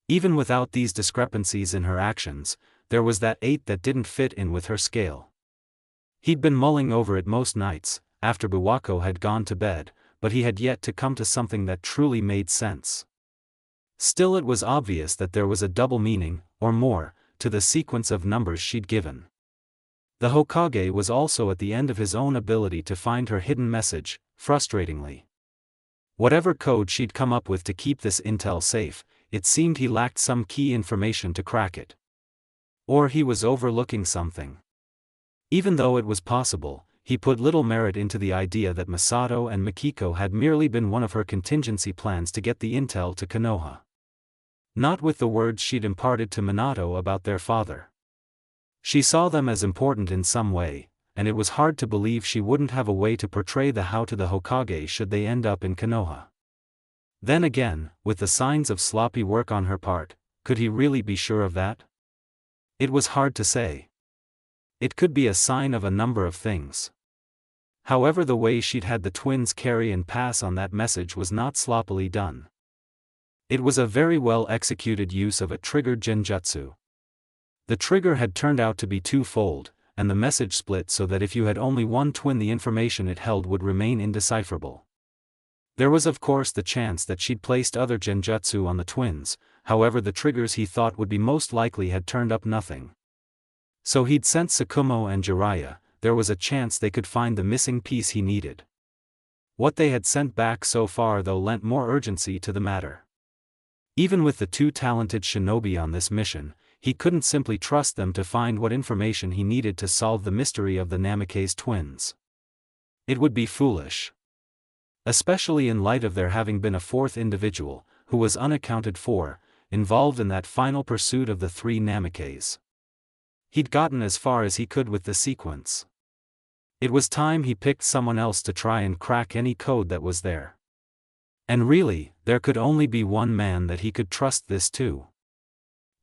Even without these discrepancies in her actions, there was that 8 that didn't fit in with her scale. He'd been mulling over it most nights, after Biwako had gone to bed, but he had yet to come to something that truly made sense. Still, it was obvious that there was a double meaning, or more, to the sequence of numbers she'd given. The Hokage was also at the end of his own ability to find her hidden message, frustratingly. Whatever code she'd come up with to keep this intel safe, it seemed he lacked some key information to crack it. Or he was overlooking something. Even though it was possible, he put little merit into the idea that Masato and Mikiko had merely been one of her contingency plans to get the intel to Konoha. Not with the words she'd imparted to Minato about their father. She saw them as important in some way, and it was hard to believe she wouldn't have a way to portray the how to the Hokage should they end up in Konoha. Then again, with the signs of sloppy work on her part, could he really be sure of that? It was hard to say. It could be a sign of a number of things. However, the way she'd had the twins carry and pass on that message was not sloppily done. It was a very well executed use of a triggered genjutsu. The trigger had turned out to be twofold, and the message split so that if you had only one twin the information it held would remain indecipherable. There was of course the chance that she'd placed other genjutsu on the twins, however the triggers he thought would be most likely had turned up nothing. So he'd sent Tsukumo and Jiraiya. There was a chance they could find the missing piece he needed. What they had sent back so far though lent more urgency to the matter. Even with the two talented shinobi on this mission, he couldn't simply trust them to find what information he needed to solve the mystery of the Namikaze twins. It would be foolish. Especially in light of there having been a fourth individual, who was unaccounted for, involved in that final pursuit of the three Namikaze. He'd gotten as far as he could with the sequence. It was time he picked someone else to try and crack any code that was there. And really, there could only be one man that he could trust this to.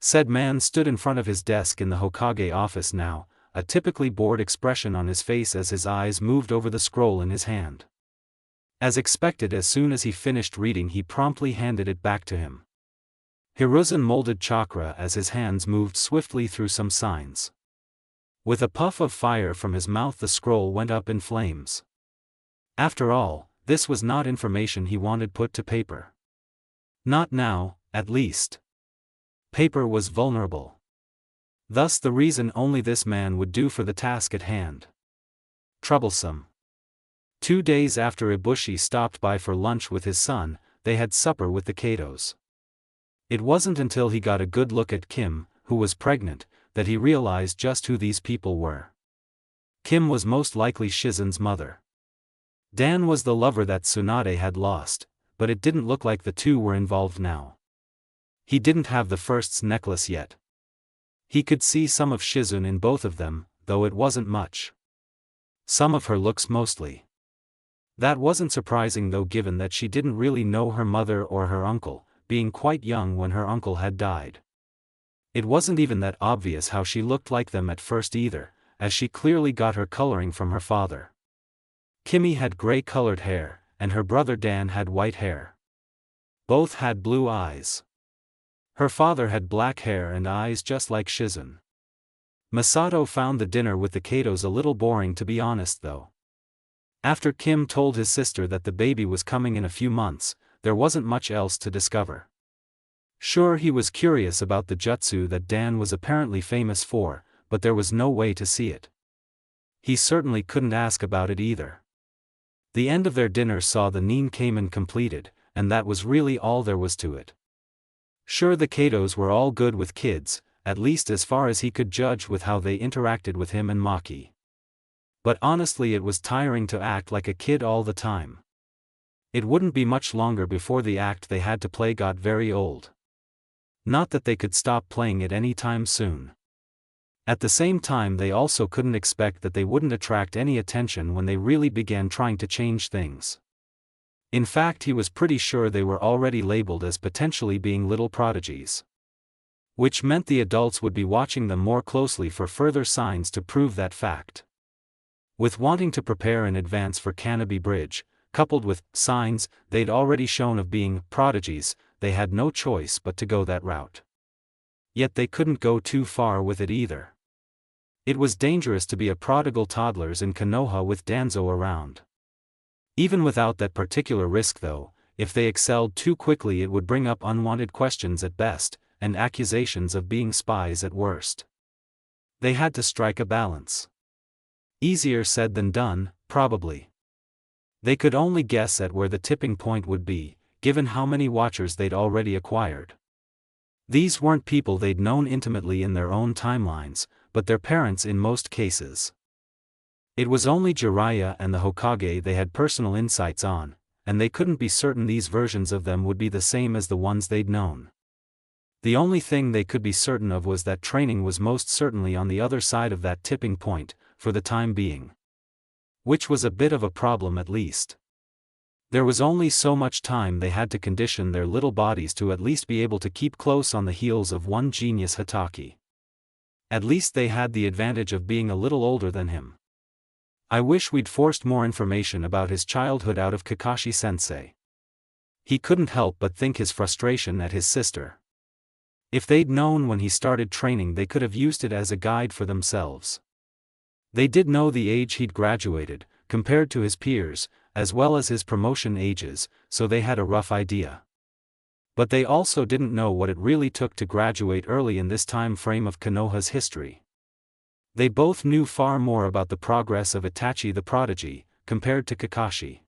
Said man stood in front of his desk in the Hokage office now, a typically bored expression on his face as his eyes moved over the scroll in his hand. As expected, as soon as he finished reading he promptly handed it back to him. Hiruzen molded chakra as his hands moved swiftly through some signs. With a puff of fire from his mouth the scroll went up in flames. After all, this was not information he wanted put to paper. Not now, at least. Paper was vulnerable. Thus the reason only this man would do for the task at hand. Troublesome. 2 days after Ibushi stopped by for lunch with his son, they had supper with the Katos. It wasn't until he got a good look at Kim, who was pregnant, that he realized just who these people were. Kim was most likely Shizen's mother. Dan was the lover that Tsunade had lost, but it didn't look like the two were involved now. He didn't have the first's necklace yet. He could see some of Shizun in both of them, though it wasn't much. Some of her looks mostly. That wasn't surprising though, given that she didn't really know her mother or her uncle, being quite young when her uncle had died. It wasn't even that obvious how she looked like them at first either, as she clearly got her coloring from her father. Kimmy had gray-colored hair, and her brother Dan had white hair. Both had blue eyes. Her father had black hair and eyes just like Shizun. Masato found the dinner with the Katos a little boring, to be honest though. After Kim told his sister that the baby was coming in a few months, there wasn't much else to discover. Sure, he was curious about the jutsu that Dan was apparently famous for, but there was no way to see it. He certainly couldn't ask about it either. The end of their dinner saw the Ninkamen completed, and that was really all there was to it. Sure, the Katos were all good with kids, at least as far as he could judge with how they interacted with him and Maki. But honestly, it was tiring to act like a kid all the time. It wouldn't be much longer before the act they had to play got very old. Not that they could stop playing it any time soon. At the same time, they also couldn't expect that they wouldn't attract any attention when they really began trying to change things. In fact, he was pretty sure they were already labeled as potentially being little prodigies. Which meant the adults would be watching them more closely for further signs to prove that fact. With wanting to prepare in advance for Canopy Bridge, coupled with signs they'd already shown of being prodigies, they had no choice but to go that route. Yet they couldn't go too far with it either. It was dangerous to be a prodigal toddlers in Konoha with Danzo around. Even without that particular risk though, if they excelled too quickly it would bring up unwanted questions at best, and accusations of being spies at worst. They had to strike a balance. Easier said than done, probably. They could only guess at where the tipping point would be, given how many watchers they'd already acquired. These weren't people they'd known intimately in their own timelines, but their parents in most cases. It was only Jiraiya and the Hokage they had personal insights on, and they couldn't be certain these versions of them would be the same as the ones they'd known. The only thing they could be certain of was that training was most certainly on the other side of that tipping point, for the time being. Which was a bit of a problem at least. There was only so much time they had to condition their little bodies to at least be able to keep close on the heels of one genius Hatake. At least they had the advantage of being a little older than him. I wish we'd forced more information about his childhood out of Kakashi-sensei. He couldn't help but think his frustration at his sister. If they'd known when he started training they could have used it as a guide for themselves. They did know the age he'd graduated, compared to his peers, as well as his promotion ages, so they had a rough idea. But they also didn't know what it really took to graduate early in this time frame of Konoha's history. They both knew far more about the progress of Itachi the prodigy, compared to Kakashi.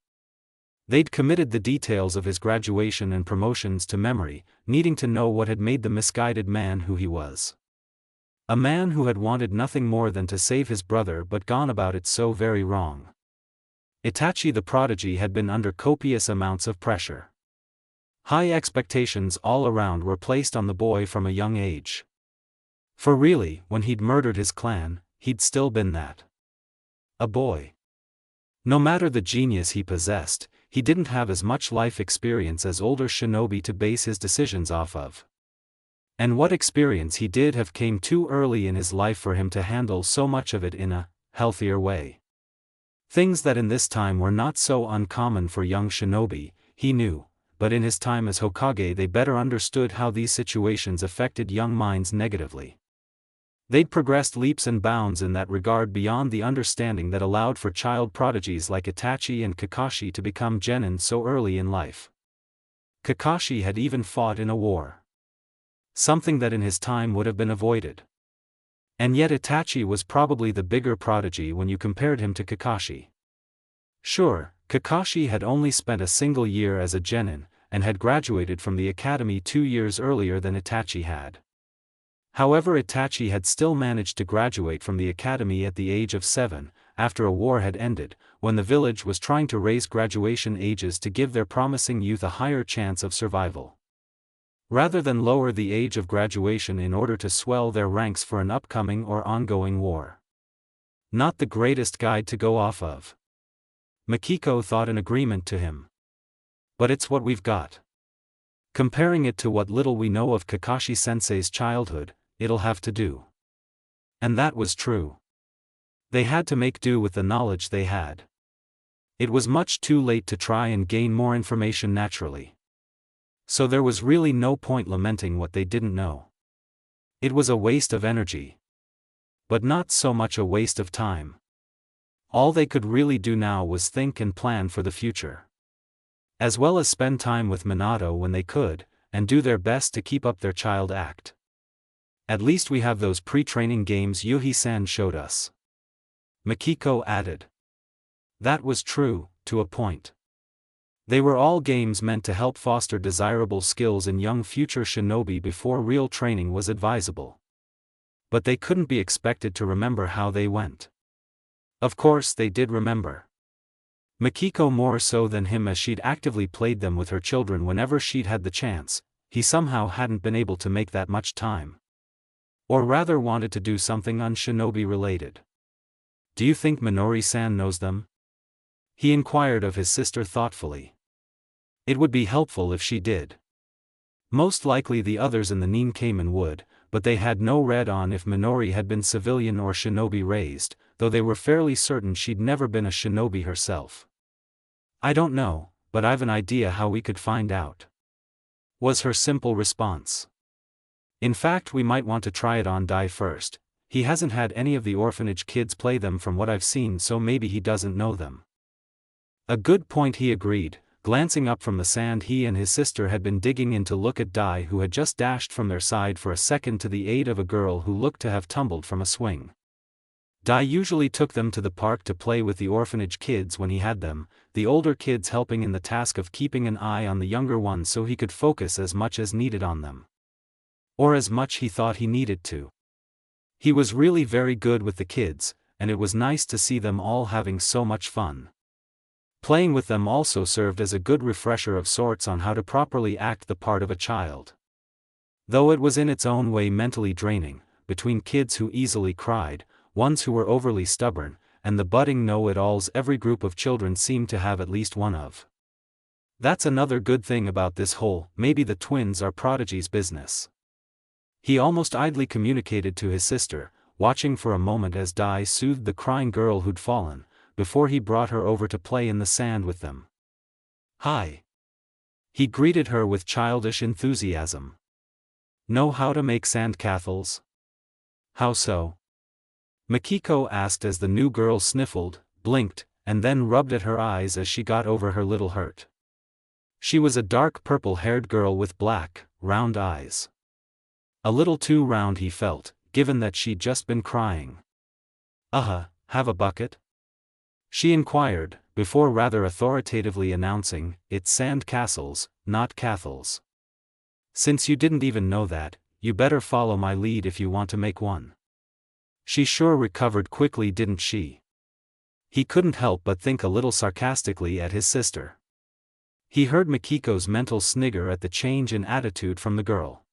They'd committed the details of his graduation and promotions to memory, needing to know what had made the misguided man who he was. A man who had wanted nothing more than to save his brother but gone about it so very wrong. Itachi the prodigy had been under copious amounts of pressure. High expectations all around were placed on the boy from a young age. For really, when he'd murdered his clan, he'd still been that. A boy. No matter the genius he possessed, he didn't have as much life experience as older shinobi to base his decisions off of. And what experience he did have came too early in his life for him to handle so much of it in a healthier way. Things that in this time were not so uncommon for young shinobi, he knew, but in his time as Hokage they better understood how these situations affected young minds negatively. They'd progressed leaps and bounds in that regard beyond the understanding that allowed for child prodigies like Itachi and Kakashi to become genin so early in life. Kakashi had even fought in a war. Something that in his time would have been avoided. And yet Itachi was probably the bigger prodigy when you compared him to Kakashi. Sure, Kakashi had only spent a single year as a genin, and had graduated from the academy 2 years earlier than Itachi had. However, Itachi had still managed to graduate from the academy at the age of 7, after a war had ended, when the village was trying to raise graduation ages to give their promising youth a higher chance of survival. Rather than lower the age of graduation in order to swell their ranks for an upcoming or ongoing war. Not the greatest guide to go off of. Makiko thought in agreement to him. But it's what we've got. Comparing it to what little we know of Kakashi-sensei's childhood, it'll have to do. And that was true. They had to make do with the knowledge they had. It was much too late to try and gain more information naturally. So there was really no point lamenting what they didn't know. It was a waste of energy. But not so much a waste of time. All they could really do now was think and plan for the future. As well as spend time with Minato when they could, and do their best to keep up their child act. At least we have those pre-training games Yuhi-san showed us. Makiko added. That was true, to a point. They were all games meant to help foster desirable skills in young future shinobi before real training was advisable. But they couldn't be expected to remember how they went. Of course they did remember. Makiko more so than him, as she'd actively played them with her children whenever she'd had the chance. He somehow hadn't been able to make that much time. Or rather wanted to do something un-shinobi related. Do you think Minori-san knows them? He inquired of his sister thoughtfully. It would be helpful if she did. Most likely the others in the Ninkamen would, but they had no read on if Minori had been civilian or shinobi raised, though they were fairly certain she'd never been a shinobi herself. I don't know, but I've an idea how we could find out, was her simple response. In fact, we might want to try it on Dai first. He hasn't had any of the orphanage kids play them from what I've seen, so maybe he doesn't know them. A good point, he agreed, glancing up from the sand he and his sister had been digging in to look at Dai, who had just dashed from their side for a second to the aid of a girl who looked to have tumbled from a swing. Dai usually took them to the park to play with the orphanage kids when he had them, the older kids helping in the task of keeping an eye on the younger ones so he could focus as much as needed on them. Or as much he thought he needed to. He was really very good with the kids, and it was nice to see them all having so much fun. Playing with them also served as a good refresher of sorts on how to properly act the part of a child. Though it was in its own way mentally draining, between kids who easily cried, ones who were overly stubborn, and the budding know-it-alls every group of children seemed to have at least one of. That's another good thing about this whole "maybe the twins are prodigies" business. He almost idly communicated to his sister, watching for a moment as Dai soothed the crying girl who'd fallen, before he brought her over to play in the sand with them. Hi. He greeted her with childish enthusiasm. Know how to make sand castles? How so? Makiko asked as the new girl sniffled, blinked, and then rubbed at her eyes as she got over her little hurt. She was a dark purple-haired girl with black, round eyes. A little too round he felt, given that she'd just been crying. Have a bucket? She inquired, before rather authoritatively announcing, "It's sand castles, not castles. Since you didn't even know that, you better follow my lead if you want to make one." She sure recovered quickly, didn't she? He couldn't help but think a little sarcastically at his sister. He heard Makiko's mental snigger at the change in attitude from the girl.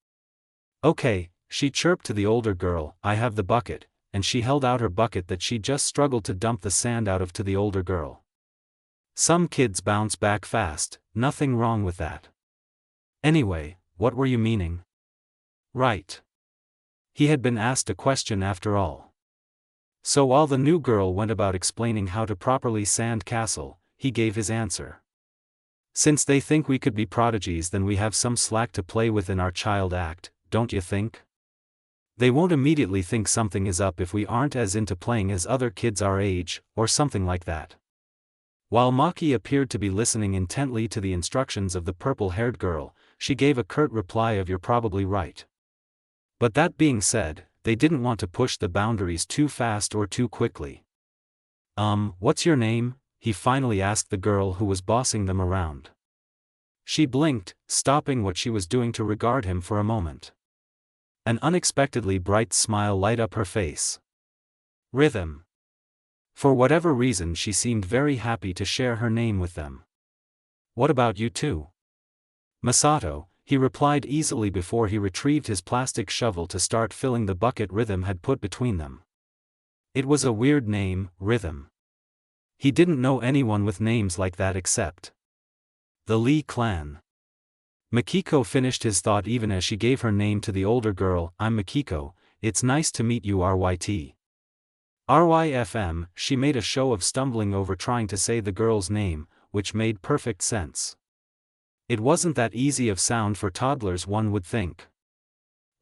"Okay," she chirped to the older girl, "I have the bucket," and she held out her bucket that she just struggled to dump the sand out of to the older girl. Some kids bounce back fast, nothing wrong with that. Anyway, what were you meaning? Right. He had been asked a question after all. So while the new girl went about explaining how to properly sand castle, he gave his answer. "Since they think we could be prodigies, then we have some slack to play with in our child act, don't you think? They won't immediately think something is up if we aren't as into playing as other kids our age, or something like that." While Maki appeared to be listening intently to the instructions of the purple-haired girl, she gave a curt reply of "You're probably right." But that being said, they didn't want to push the boundaries too fast or too quickly. What's your name?" he finally asked the girl who was bossing them around. She blinked, stopping what she was doing to regard him for a moment. An unexpectedly bright smile lighted up her face. Rhythm. For whatever reason, she seemed very happy to share her name with them. "What about you two?" "Masato," he replied easily before he retrieved his plastic shovel to start filling the bucket Rhythm had put between them. It was a weird name, Rhythm. He didn't know anyone with names like that except the Lee clan. Makiko finished his thought even as she gave her name to the older girl. "I'm Makiko, it's nice to meet you RYT. RYFM, she made a show of stumbling over trying to say the girl's name, which made perfect sense. It wasn't that easy of sound for toddlers, one would think.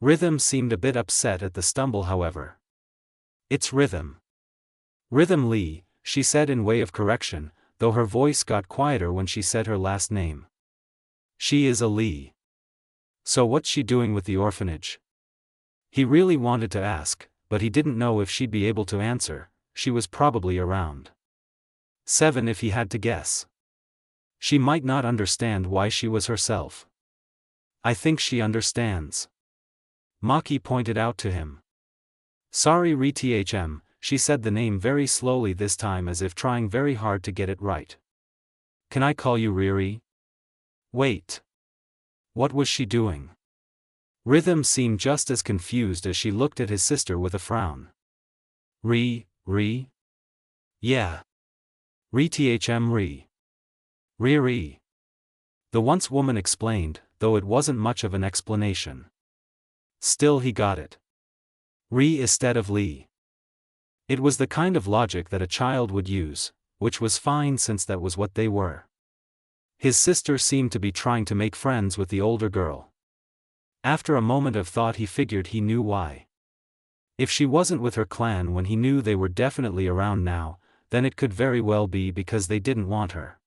Rhythm seemed a bit upset at the stumble, however. "It's Rhythm. Rhythm Lee," she said in way of correction, though her voice got quieter when she said her last name. "She is a Lee. So what's she doing with the orphanage?" He really wanted to ask, but he didn't know if she'd be able to answer. She was probably around 7 if he had to guess. She might not understand why she was herself. "I think she understands," Maki pointed out to him. "Sorry RTHM, she said the name very slowly this time as if trying very hard to get it right. "Can I call you Riri?" Wait. What was she doing? Rhythm seemed just as confused as she looked at his sister with a frown. Ri? Yeah. Ri. Riri. The once woman explained, though it wasn't much of an explanation. Still he got it. Ri instead of Lee. It was the kind of logic that a child would use, which was fine since that was what they were. His sister seemed to be trying to make friends with the older girl. After a moment of thought he figured he knew why. If she wasn't with her clan when he knew they were definitely around now, then it could very well be because they didn't want her.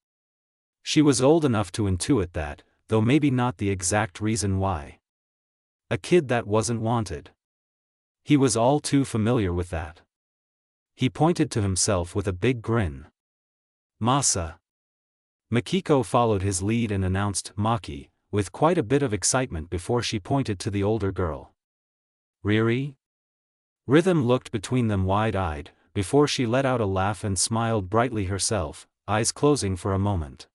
She was old enough to intuit that, though maybe not the exact reason why. A kid that wasn't wanted. He was all too familiar with that. He pointed to himself with a big grin. Masa. Makiko followed his lead and announced Maki, with quite a bit of excitement before she pointed to the older girl. Riri? Rhythm looked between them wide-eyed, before she let out a laugh and smiled brightly herself, eyes closing for a moment.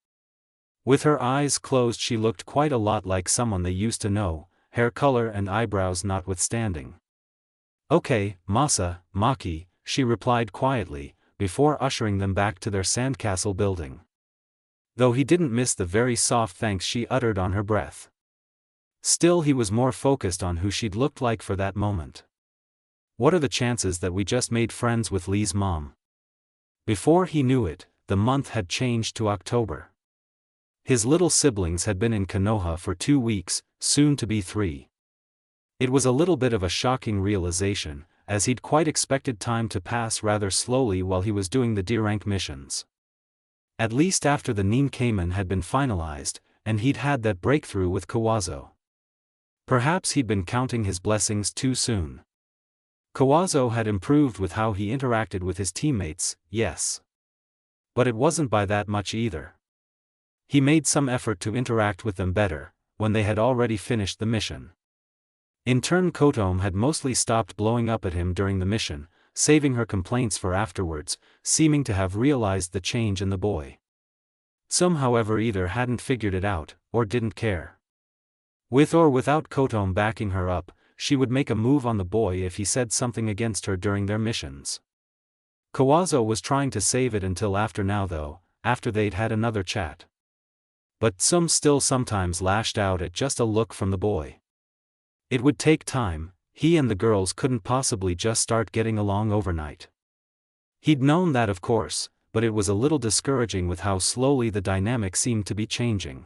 With her eyes closed she looked quite a lot like someone they used to know, hair color and eyebrows notwithstanding. Okay, Maki, she replied quietly, before ushering them back to their sandcastle building. Though he didn't miss the very soft thanks she uttered on her breath. Still he was more focused on who she'd looked like for that moment. What are the chances that we just made friends with Lee's mom? Before he knew it, the month had changed to October. His little siblings had been in Konoha for 2 weeks, soon to be 3. It was a little bit of a shocking realization, as he'd quite expected time to pass rather slowly while he was doing the D-rank missions. At least after the Ninkamen had been finalized, and he'd had that breakthrough with Kawazo. Perhaps he'd been counting his blessings too soon. Kawazo had improved with how he interacted with his teammates, yes. But it wasn't by that much either. He made some effort to interact with them better, when they had already finished the mission. In turn, Kotome had mostly stopped blowing up at him during the mission, saving her complaints for afterwards, seeming to have realized the change in the boy. Some, however, either hadn't figured it out, or didn't care. With or without Kotome backing her up, she would make a move on the boy if he said something against her during their missions. Kawazo was trying to save it until after now though, after they'd had another chat. But Tsum still sometimes lashed out at just a look from the boy. It would take time, he and the girls couldn't possibly just start getting along overnight. He'd known that of course, but it was a little discouraging with how slowly the dynamic seemed to be changing.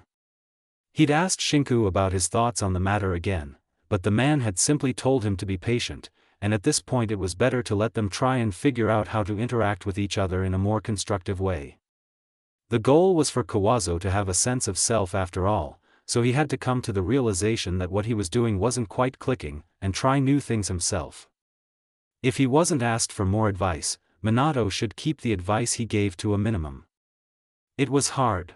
He'd asked Shinku about his thoughts on the matter again, but the man had simply told him to be patient, and at this point it was better to let them try and figure out how to interact with each other in a more constructive way. The goal was for Kawazo to have a sense of self after all, so he had to come to the realization that what he was doing wasn't quite clicking, and try new things himself. If he wasn't asked for more advice, Minato should keep the advice he gave to a minimum. It was hard.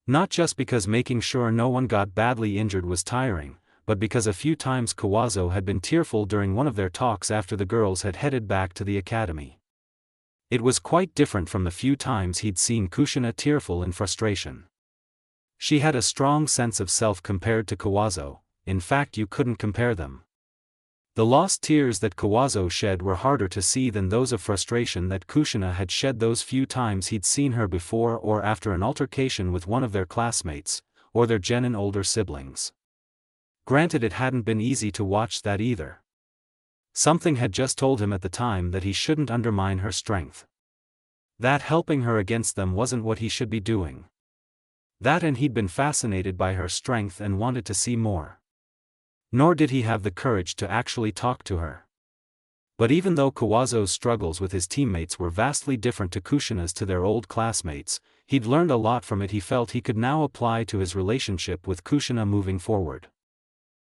Not just because making sure no one got badly injured was tiring, but because a few times Kawazo had been tearful during one of their talks after the girls had headed back to the academy. It was quite different from the few times he'd seen Kushina tearful in frustration. She had a strong sense of self compared to Kawazo, in fact you couldn't compare them. The lost tears that Kawazo shed were harder to see than those of frustration that Kushina had shed those few times he'd seen her before or after an altercation with one of their classmates, or their genin older siblings. Granted, it hadn't been easy to watch that either. Something had just told him at the time that he shouldn't undermine her strength. That helping her against them wasn't what he should be doing. That, and he'd been fascinated by her strength and wanted to see more. Nor did he have the courage to actually talk to her. But even though Kawazo's struggles with his teammates were vastly different to Kushina's to their old classmates, he'd learned a lot from it he felt he could now apply to his relationship with Kushina moving forward.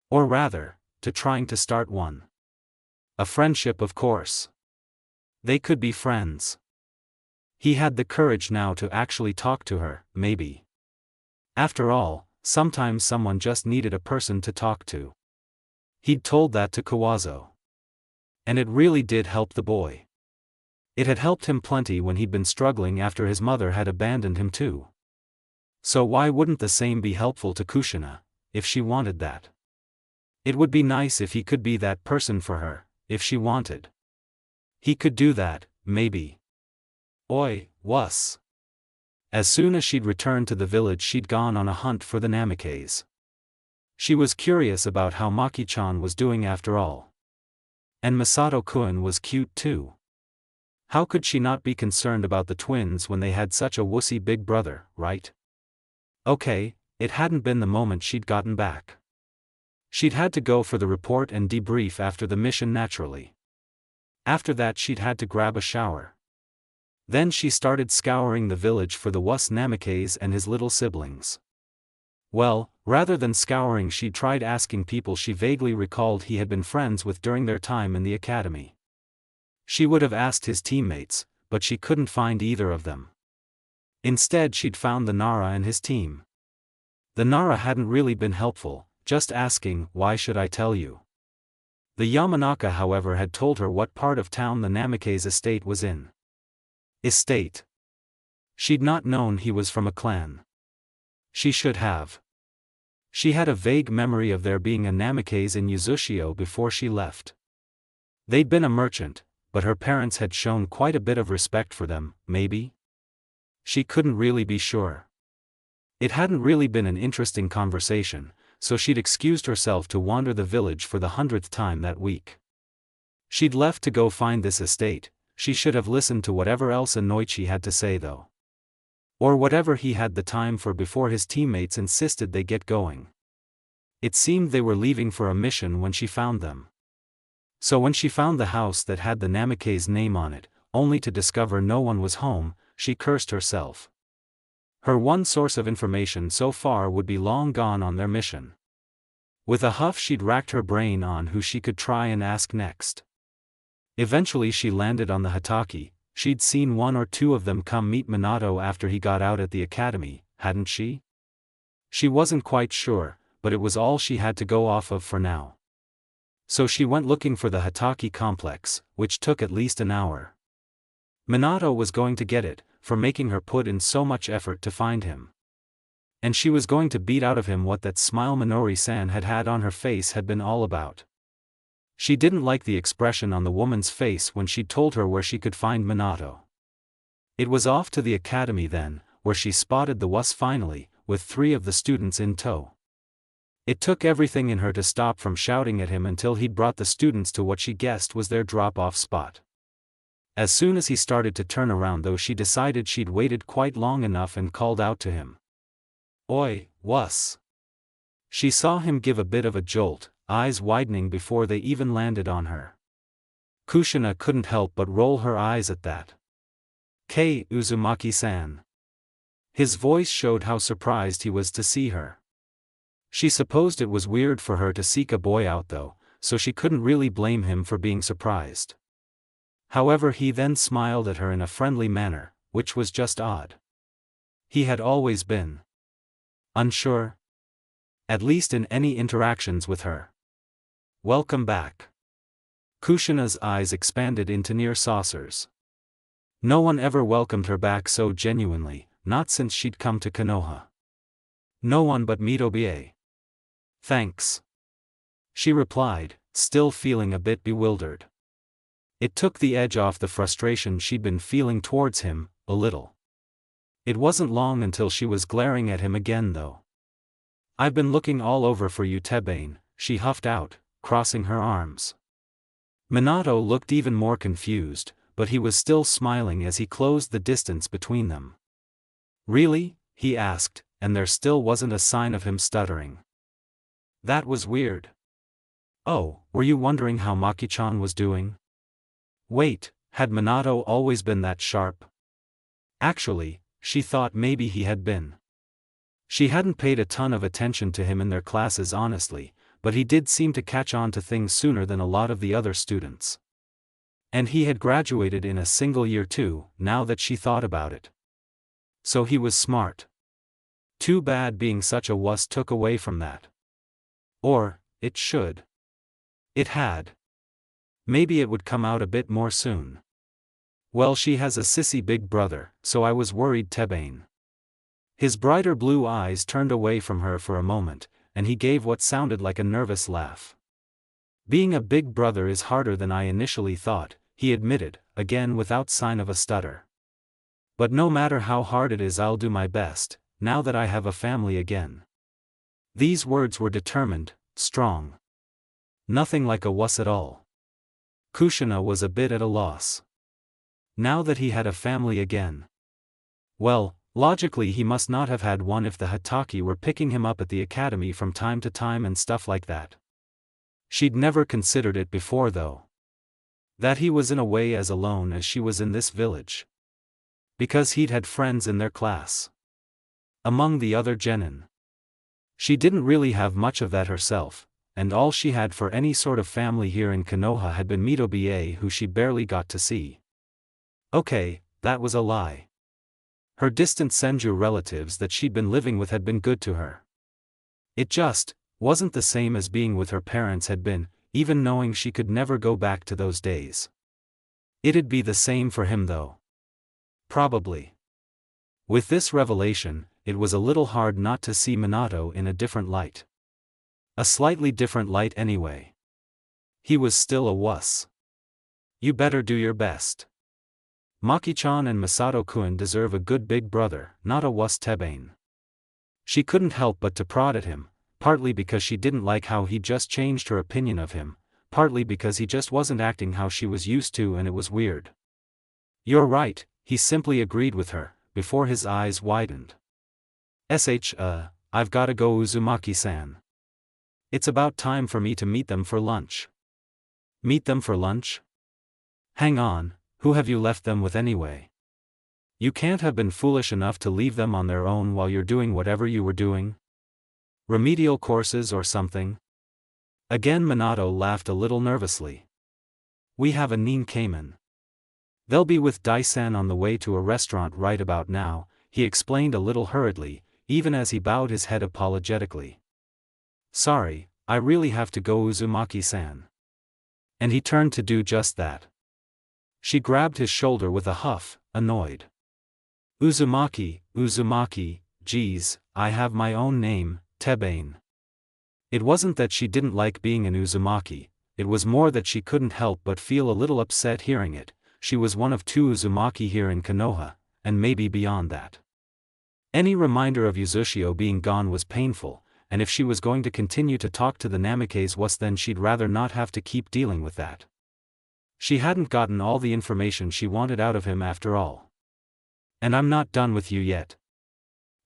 Or rather, to trying to start one. A friendship, of course. They could be friends. He had the courage now to actually talk to her, maybe. After all, sometimes someone just needed a person to talk to. He'd told that to Kawazo. And it really did help the boy. It had helped him plenty when he'd been struggling after his mother had abandoned him too. So why wouldn't the same be helpful to Kushina, if she wanted that? It would be nice if he could be that person for her, if she wanted. He could do that, maybe. Oi, wuss. As soon as she'd returned to the village she'd gone on a hunt for the Namikaze. She was curious about how Maki-chan was doing after all. And Masato-kun was cute too. How could she not be concerned about the twins when they had such a wussy big brother, right? Okay, it hadn't been the moment she'd gotten back. She'd had to go for the report and debrief after the mission naturally. After that she'd had to grab a shower. Then she started scouring the village for the wuss Namikaze and his little siblings. Well, rather than scouring she'd tried asking people she vaguely recalled he had been friends with during their time in the academy. She would have asked his teammates, but she couldn't find either of them. Instead she'd found the Nara and his team. The Nara hadn't really been helpful, just asking, "Why should I tell you?" The Yamanaka, however, had told her what part of town the Namikaze estate was in. Estate. She'd not known he was from a clan. She should have. She had a vague memory of there being a Namikaze in Yuzushio before she left. They'd been a merchant, but her parents had shown quite a bit of respect for them, maybe? She couldn't really be sure. It hadn't really been an interesting conversation, so she'd excused herself to wander the village for the 100th time that week. She'd left to go find this estate. She should have listened to whatever else Anoichi had to say though. Or whatever he had the time for before his teammates insisted they get going. It seemed they were leaving for a mission when she found them. So when she found the house that had the Namikaze's name on it, only to discover no one was home, she cursed herself. Her one source of information so far would be long gone on their mission. With a huff she'd racked her brain on who she could try and ask next. Eventually she landed on the Hataki. She'd seen one or two of them come meet Minato after he got out at the academy, hadn't she? She wasn't quite sure, but it was all she had to go off of for now. So she went looking for the Hataki complex, which took at least an hour. Minato was going to get it, for making her put in so much effort to find him. And she was going to beat out of him what that smile Minori-san had had on her face had been all about. She didn't like the expression on the woman's face when she told her where she could find Minato. It was off to the academy then, where she spotted the bus finally, with 3 of the students in tow. It took everything in her to stop from shouting at him until he'd brought the students to what she guessed was their drop-off spot. As soon as he started to turn around though, she decided she'd waited quite long enough and called out to him. "Oi, wuss." She saw him give a bit of a jolt, eyes widening before they even landed on her. Kushina couldn't help but roll her eyes at that. "Kei Uzumaki-san." His voice showed how surprised he was to see her. She supposed it was weird for her to seek a boy out though, so she couldn't really blame him for being surprised. However, he then smiled at her in a friendly manner, which was just odd. He had always been unsure, at least in any interactions with her. "Welcome back." Kushina's eyes expanded into near saucers. No one ever welcomed her back so genuinely, not since she'd come to Konoha. No one but Mitobie. "Thanks," she replied, still feeling a bit bewildered. It took the edge off the frustration she'd been feeling towards him, a little. It wasn't long until she was glaring at him again though. "I've been looking all over for you, Tebane," she huffed out, crossing her arms. Minato looked even more confused, but he was still smiling as he closed the distance between them. "Really?" he asked, and there still wasn't a sign of him stuttering. "That was weird. Oh, were you wondering how Maki-chan was doing?" Wait, had Minato always been that sharp? Actually, she thought maybe he had been. She hadn't paid a ton of attention to him in their classes honestly, but he did seem to catch on to things sooner than a lot of the other students. And he had graduated in a single year too, now that she thought about it. So he was smart. Too bad being such a wuss took away from that. Or, it should. It had. Maybe it would come out a bit more soon. "Well, she has a sissy big brother, so I was worried, Tebane." His brighter blue eyes turned away from her for a moment, and he gave what sounded like a nervous laugh. "Being a big brother is harder than I initially thought," he admitted, again without sign of a stutter. "But no matter how hard it is, I'll do my best, now that I have a family again." These words were determined, strong. Nothing like a wuss at all. Kushina was a bit at a loss. Now that he had a family again. Well, logically he must not have had one if the Hataki were picking him up at the academy from time to time and stuff like that. She'd never considered it before though. That he was in a way as alone as she was in this village. Because he'd had friends in their class. Among the other genin. She didn't really have much of that herself, and all she had for any sort of family here in Konoha had been Mitobie, who she barely got to see. Okay, that was a lie. Her distant Senju relatives that she'd been living with had been good to her. It just wasn't the same as being with her parents had been, even knowing she could never go back to those days. It'd be the same for him though. Probably. With this revelation, it was a little hard not to see Minato in a different light. A slightly different light anyway. He was still a wuss. You better do your best. Maki-chan and Masato-kun deserve a good big brother, not a wuss, Tebane. She couldn't help but to prod at him, partly because she didn't like how he just changed her opinion of him, partly because he just wasn't acting how she was used to and it was weird. "You're right," he simply agreed with her, before his eyes widened. I've gotta go, Uzumaki-san. It's about time for me to meet them for lunch." Meet them for lunch? Hang on, who have you left them with anyway? You can't have been foolish enough to leave them on their own while you're doing whatever you were doing? Remedial courses or something? Again Minato laughed a little nervously. We have a Nin Cayman. They'll be with Dai-san on the way to a restaurant right about now, he explained a little hurriedly, even as he bowed his head apologetically. Sorry, I really have to go Uzumaki-san. And he turned to do just that. She grabbed his shoulder with a huff, annoyed. Uzumaki, geez, I have my own name, Tebane. It wasn't that she didn't like being an Uzumaki, it was more that she couldn't help but feel a little upset hearing it. She was one of 2 Uzumaki here in Konoha, and maybe beyond that. Any reminder of Uzushio being gone was painful, and if she was going to continue to talk to the Namikaze then she'd rather not have to keep dealing with that. She hadn't gotten all the information she wanted out of him after all. And I'm not done with you yet.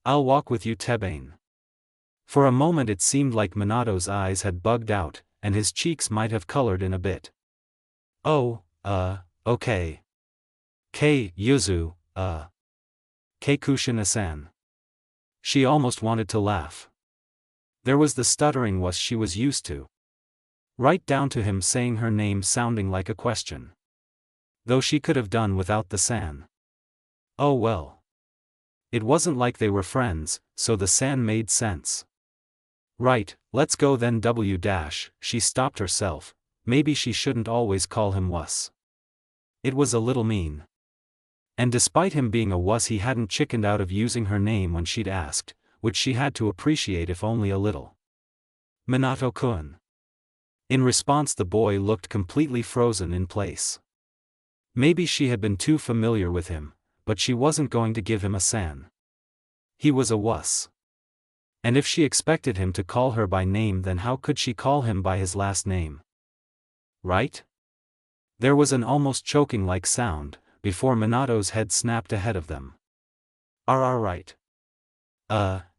I'll walk with you, Tebane. For a moment it seemed like Minato's eyes had bugged out, and his cheeks might have colored in a bit. Oh, okay. Yuzu, kushina-san. She almost wanted to laugh. There was the stuttering she was used to. Right down to him saying her name sounding like a question. Though she could have done without the san. Oh well. It wasn't like they were friends, so the san made sense. Right, let's go then she stopped herself, maybe she shouldn't always call him wuss. It was a little mean. And despite him being a wuss he hadn't chickened out of using her name when she'd asked, which she had to appreciate if only a little. Minato-kun. In response the boy looked completely frozen in place. Maybe she had been too familiar with him, but she wasn't going to give him a san. He was a wuss. And if she expected him to call her by name then how could she call him by his last name? Right? There was an almost choking-like sound, before Minato's head snapped ahead of them. Right.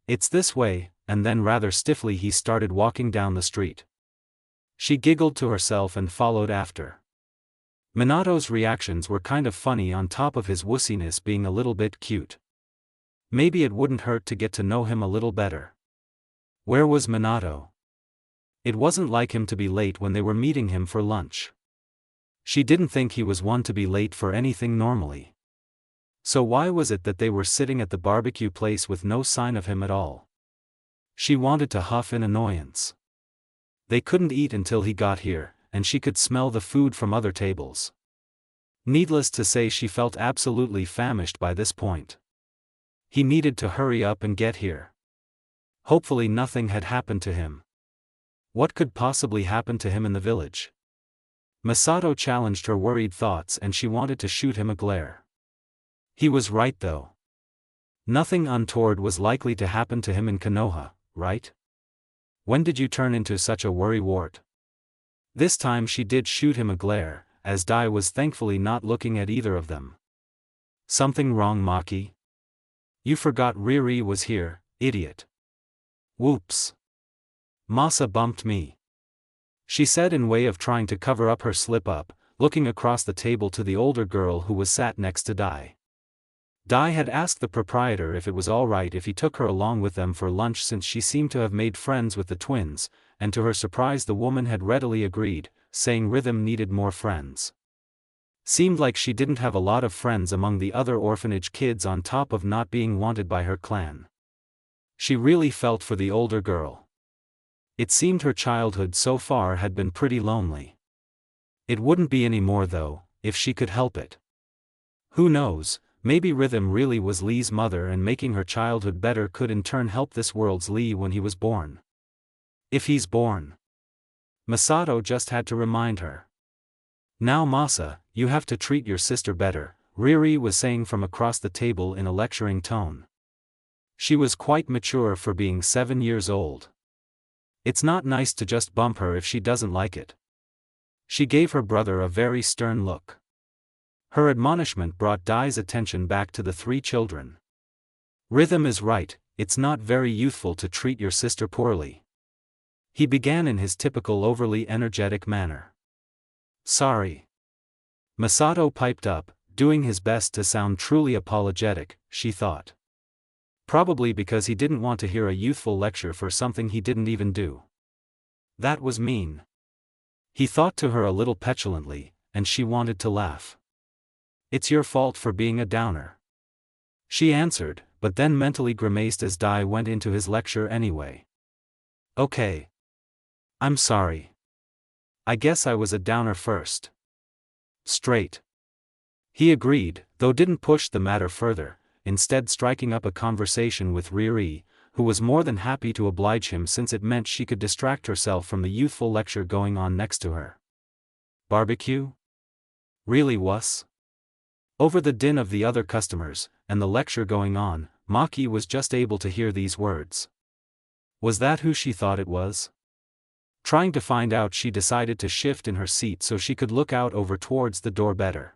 It's this way, and then rather stiffly he started walking down the street. She giggled to herself and followed after. Minato's reactions were kind of funny on top of his wussiness being a little bit cute. Maybe it wouldn't hurt to get to know him a little better. Where was Minato? It wasn't like him to be late when they were meeting him for lunch. She didn't think he was one to be late for anything normally. So why was it that they were sitting at the barbecue place with no sign of him at all? She wanted to huff in annoyance. They couldn't eat until he got here, and she could smell the food from other tables. Needless to say she felt absolutely famished by this point. He needed to hurry up and get here. Hopefully nothing had happened to him. What could possibly happen to him in the village? Masato challenged her worried thoughts and she wanted to shoot him a glare. He was right though. Nothing untoward was likely to happen to him in Konoha, right? When did you turn into such a worrywart? This time she did shoot him a glare, as Dai was thankfully not looking at either of them. Something wrong, Maki? You forgot Riri was here, idiot. Whoops. Masa bumped me. She said in way of trying to cover up her slip-up, looking across the table to the older girl who was sat next to Dai. Dai had asked the proprietor if it was alright if he took her along with them for lunch since she seemed to have made friends with the twins, and to her surprise the woman had readily agreed, saying Rhythm needed more friends. Seemed like she didn't have a lot of friends among the other orphanage kids on top of not being wanted by her clan. She really felt for the older girl. It seemed her childhood so far had been pretty lonely. It wouldn't be any more though, if she could help it. Who knows, maybe Rhythm really was Lee's mother and making her childhood better could in turn help this world's Lee when he was born. If he's born. Masato just had to remind her. Now Masa, you have to treat your sister better, Riri was saying from across the table in a lecturing tone. She was quite mature for being 7 years old. It's not nice to just bump her if she doesn't like it. She gave her brother a very stern look. Her admonishment brought Dai's attention back to the 3 children. Rhythm is right, it's not very youthful to treat your sister poorly. He began in his typical overly energetic manner. Sorry. Masato piped up, doing his best to sound truly apologetic, she thought. Probably because he didn't want to hear a youthful lecture for something he didn't even do. That was mean. He thought to her a little petulantly, and she wanted to laugh. It's your fault for being a downer. She answered, but then mentally grimaced as Dai went into his lecture anyway. Okay. I'm sorry. I guess I was a downer first. Straight. He agreed, though didn't push the matter further, instead striking up a conversation with Riri, who was more than happy to oblige him since it meant she could distract herself from the youthful lecture going on next to her. Barbecue? Really was? Over the din of the other customers, and the lecture going on, Maki was just able to hear these words. Was that who she thought it was? Trying to find out, she decided to shift in her seat so she could look out over towards the door better.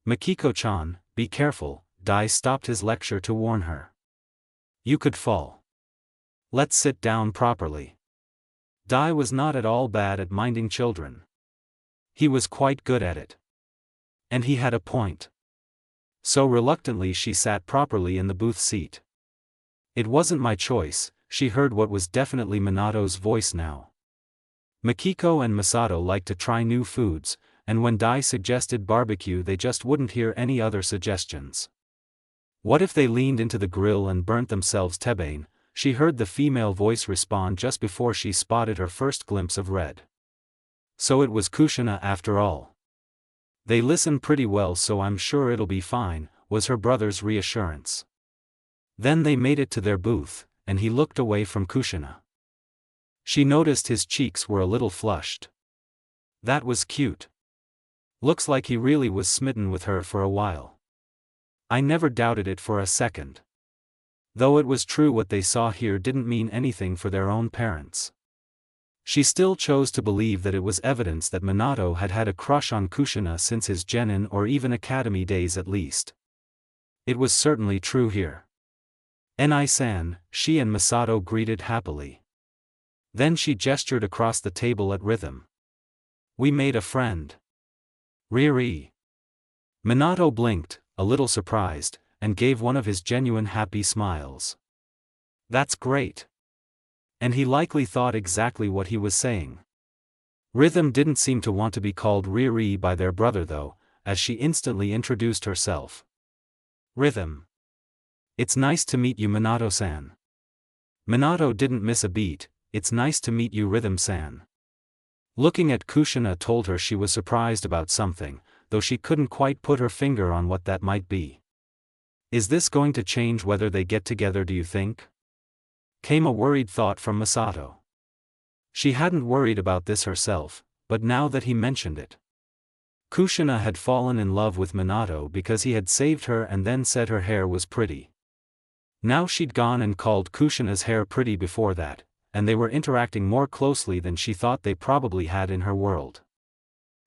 Makiko-chan, be careful, Dai stopped his lecture to warn her. You could fall. Let's sit down properly. Dai was not at all bad at minding children. He was quite good at it. And he had a point. So reluctantly she sat properly in the booth seat. It wasn't my choice, she heard what was definitely Minato's voice now. Makiko and Masato like to try new foods, and when Dai suggested barbecue they just wouldn't hear any other suggestions. What if they leaned into the grill and burnt themselves tebane? She heard the female voice respond just before she spotted her first glimpse of red. So it was kushina after all. They listen pretty well, so I'm sure it'll be fine, was her brother's reassurance. Then they made it to their booth, and he looked away from kushina. She noticed his cheeks were a little flushed. That was cute. Looks like he really was smitten with her for a while. I never doubted it for a second. Though it was true what they saw here didn't mean anything for their own parents. She still chose to believe that it was evidence that Minato had had a crush on kushina since his genin or even academy days at least. It was certainly true here. Ni-san, she and Masato greeted happily. Then she gestured across the table at Rhythm. We made a friend. Riri. Minato blinked, a little surprised, and gave one of his genuine happy smiles. That's great. And he likely thought exactly what he was saying. Rhythm didn't seem to want to be called Riri by their brother though, as she instantly introduced herself. Rhythm. It's nice to meet you, Minato-san. Minato didn't miss a beat. It's nice to meet you, Rhythm-san. Looking at kushina told her she was surprised about something, though she couldn't quite put her finger on what that might be. Is this going to change whether they get together, do you think? Came a worried thought from Masato. She hadn't worried about this herself, but now that he mentioned it. Kushina had fallen in love with Minato because he had saved her and then said her hair was pretty. Now she'd gone and called Kushina's hair pretty before that, and they were interacting more closely than she thought they probably had in her world.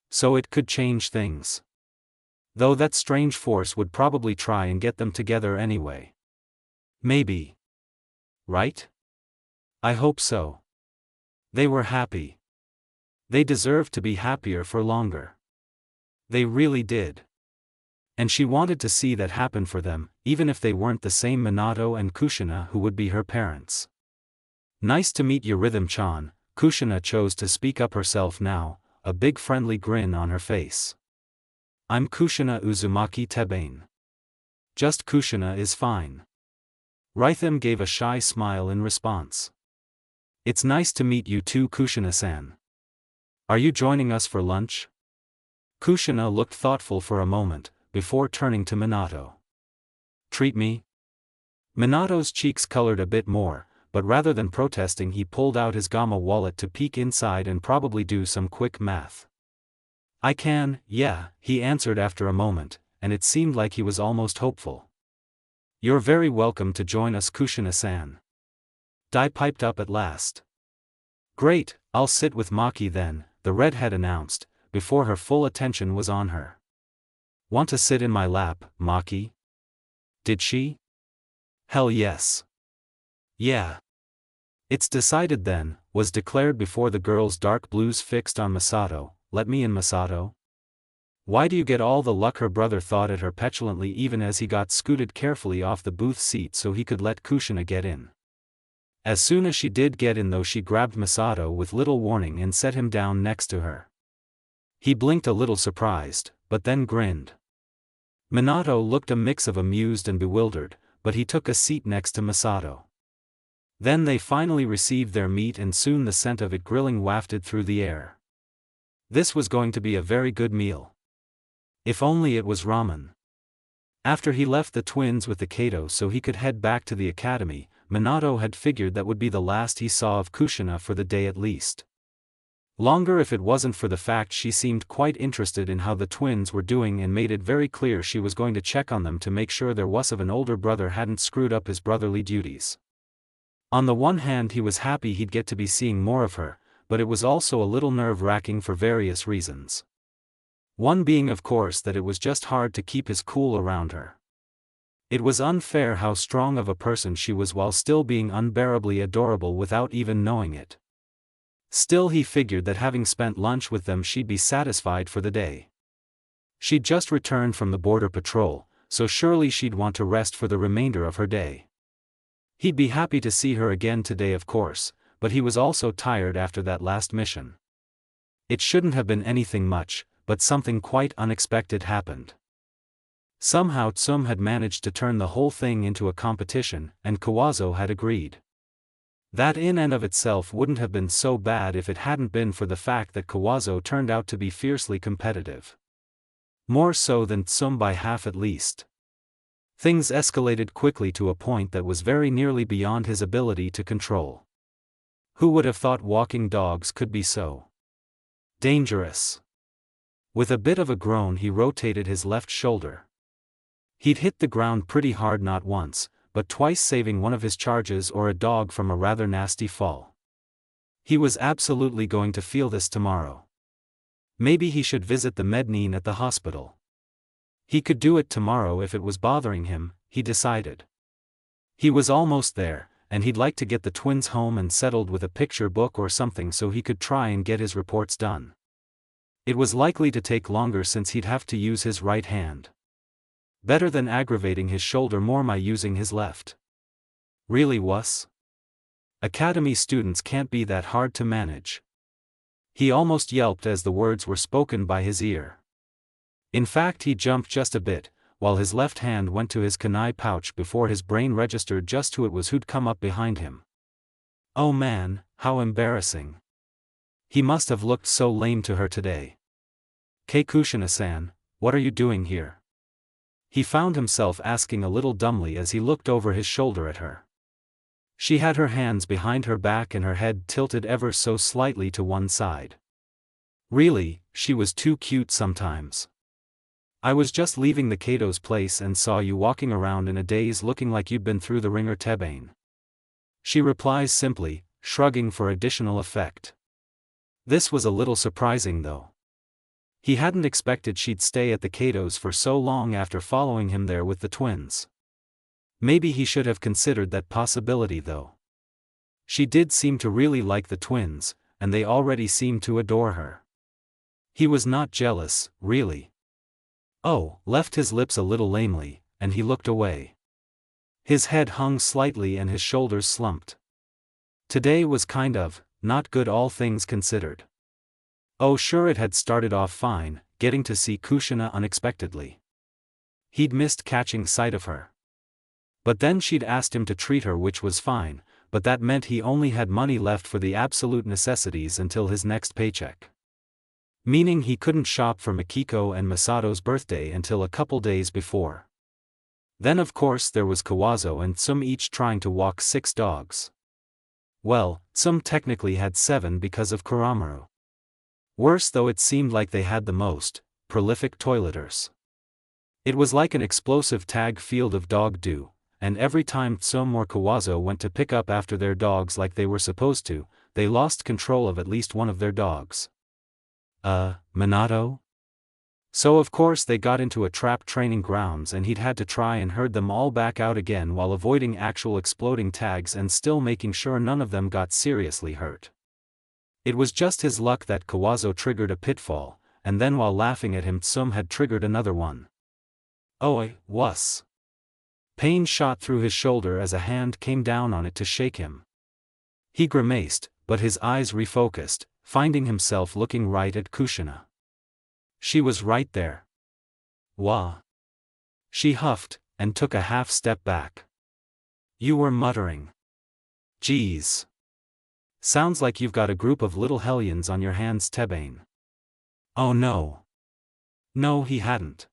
So it could change things. Though that strange force would probably try and get them together anyway. Maybe. Right? I hope so. They were happy. They deserved to be happier for longer. They really did. And she wanted to see that happen for them, even if they weren't the same Minato and Kushina who would be her parents. Nice to meet you, Rhythm-chan. Kushina chose to speak up herself now, a big friendly grin on her face. I'm Kushina Uzumaki Tebane. Just Kushina is fine. Rhythm gave a shy smile in response. It's nice to meet you too, Kushina-san. Are you joining us for lunch? Kushina looked thoughtful for a moment, before turning to Minato. Treat me? Minato's cheeks colored a bit more, but rather than protesting he pulled out his gamma wallet to peek inside and probably do some quick math. I can, yeah, he answered after a moment, and it seemed like he was almost hopeful. You're very welcome to join us, Kushina-san. Dai piped up at last. Great, I'll sit with Maki then, the redhead announced, before her full attention was on her. Want to sit in my lap, Maki? Did she? Hell yes. Yeah. It's decided then, was declared before the girl's dark blues fixed on Masato, let me in, Masato. Why do you get all the luck? Her brother thought at her petulantly even as he got scooted carefully off the booth seat so he could let Kushina get in. As soon as she did get in though, she grabbed Masato with little warning and set him down next to her. He blinked a little surprised, but then grinned. Minato looked a mix of amused and bewildered, but he took a seat next to Masato. Then they finally received their meat and soon the scent of it grilling wafted through the air. This was going to be a very good meal. If only it was ramen. After he left the twins with the Kato so he could head back to the academy, Minato had figured that would be the last he saw of Kushina for the day at least. Longer if it wasn't for the fact she seemed quite interested in how the twins were doing and made it very clear she was going to check on them to make sure their wuss of an older brother hadn't screwed up his brotherly duties. On the one hand he was happy he'd get to be seeing more of her, but it was also a little nerve-wracking for various reasons. One being of course that it was just hard to keep his cool around her. It was unfair how strong of a person she was while still being unbearably adorable without even knowing it. Still he figured that having spent lunch with them she'd be satisfied for the day. She'd just returned from the border patrol, so surely she'd want to rest for the remainder of her day. He'd be happy to see her again today of course, but he was also tired after that last mission. It shouldn't have been anything much, but something quite unexpected happened. Somehow Tsum had managed to turn the whole thing into a competition, and Kawazo had agreed. That in and of itself wouldn't have been so bad if it hadn't been for the fact that Kawazo turned out to be fiercely competitive. More so than Tsum by half at least. Things escalated quickly to a point that was very nearly beyond his ability to control. Who would have thought walking dogs could be so dangerous? With a bit of a groan he rotated his left shoulder. He'd hit the ground pretty hard not once, but twice, saving one of his charges or a dog from a rather nasty fall. He was absolutely going to feel this tomorrow. Maybe he should visit the mezzanine at the hospital. He could do it tomorrow if it was bothering him, he decided. He was almost there, and he'd like to get the twins home and settled with a picture book or something so he could try and get his reports done. It was likely to take longer since he'd have to use his right hand. Better than aggravating his shoulder more by using his left. Really wuss? Academy students can't be that hard to manage. He almost yelped as the words were spoken by his ear. In fact he jumped just a bit, while his left hand went to his kunai pouch before his brain registered just who it was who'd come up behind him. Oh man, how embarrassing. He must have looked so lame to her today. Kushina-san, what are you doing here? He found himself asking a little dumbly as he looked over his shoulder at her. She had her hands behind her back and her head tilted ever so slightly to one side. Really, she was too cute sometimes. I was just leaving the Kato's place and saw you walking around in a daze looking like you'd been through the ringer tebane. She replies simply, shrugging for additional effect. This was a little surprising though. He hadn't expected she'd stay at the Kato's for so long after following him there with the twins. Maybe he should have considered that possibility though. She did seem to really like the twins, and they already seemed to adore her. He was not jealous, really. Oh, left his lips a little lamely, and he looked away. His head hung slightly and his shoulders slumped. Today was kind of not good all things considered. Oh sure, it had started off fine, getting to see Kushina unexpectedly. He'd missed catching sight of her. But then she'd asked him to treat her, which was fine, but that meant he only had money left for the absolute necessities until his next paycheck. Meaning he couldn't shop for Mikiko and Masato's birthday until a couple days before. Then of course there was Kawazo and Tsum each trying to walk 6 dogs. Well, Tsum technically had 7 because of Kuramaru. Worse though, it seemed like they had the most prolific toileters. It was like an explosive tag field of dog doo, and every time Tsum or Kawazo went to pick up after their dogs like they were supposed to, they lost control of at least one of their dogs. Minato? So of course they got into a trap training grounds and he'd had to try and herd them all back out again while avoiding actual exploding tags and still making sure none of them got seriously hurt. It was just his luck that Kawazo triggered a pitfall, and then while laughing at him Tsum had triggered another one. Oi, wuss. Pain shot through his shoulder as a hand came down on it to shake him. He grimaced, but his eyes refocused, finding himself looking right at Kushina. She was right there. Wah. She huffed, and took a half step back. You were muttering. Geez. Sounds like you've got a group of little hellions on your hands, Tebane. Oh no. No, he hadn't.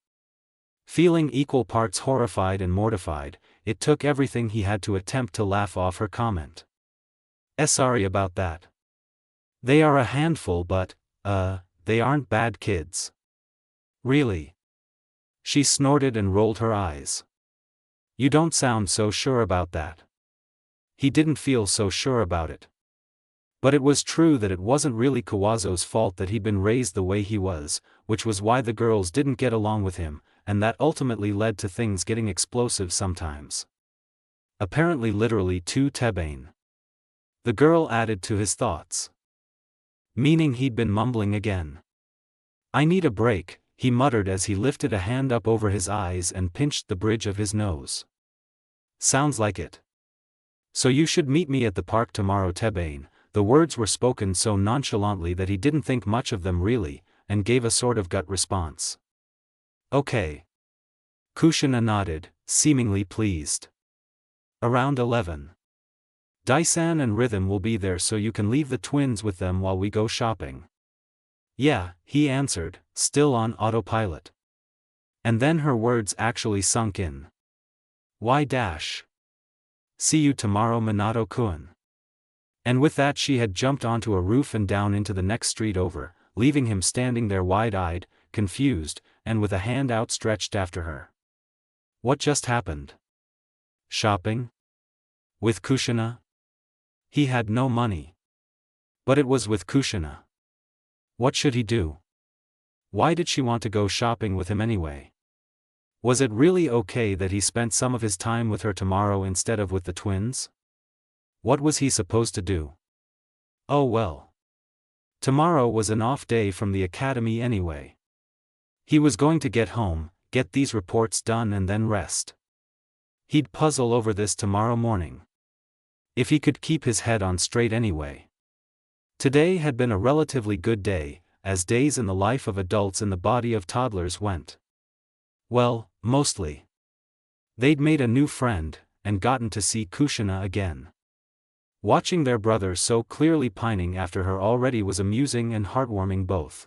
Feeling equal parts horrified and mortified, it took everything he had to attempt to laugh off her comment. Sorry about that. They are a handful but, they aren't bad kids. Really? She snorted and rolled her eyes. You don't sound so sure about that. He didn't feel so sure about it. But it was true that it wasn't really Kawazo's fault that he'd been raised the way he was, which was why the girls didn't get along with him, and that ultimately led to things getting explosive sometimes. Apparently literally to Tebane. The girl added to his thoughts. Meaning he'd been mumbling again. I need a break, he muttered as he lifted a hand up over his eyes and pinched the bridge of his nose. Sounds like it. So you should meet me at the park tomorrow, Tebane. The words were spoken so nonchalantly that he didn't think much of them really, and gave a sort of gut response. Okay. Kushina nodded, seemingly pleased. Around 11. Daisan and Rhythm will be there so you can leave the twins with them while we go shopping. Yeah, he answered, still on autopilot. And then her words actually sunk in. Why dash? See you tomorrow, Minato-kun. And with that she had jumped onto a roof and down into the next street over, leaving him standing there wide-eyed, confused, and with a hand outstretched after her. What just happened? Shopping? With Kushina? He had no money. But it was with Kushina. What should he do? Why did she want to go shopping with him anyway? Was it really okay that he spent some of his time with her tomorrow instead of with the twins? What was he supposed to do? Oh well. Tomorrow was an off day from the academy anyway. He was going to get home, get these reports done and then rest. He'd puzzle over this tomorrow morning. If he could keep his head on straight anyway. Today had been a relatively good day, as days in the life of adults in the body of toddlers went. Well, mostly. They'd made a new friend, and gotten to see Kushina again. Watching their brother so clearly pining after her already was amusing and heartwarming both.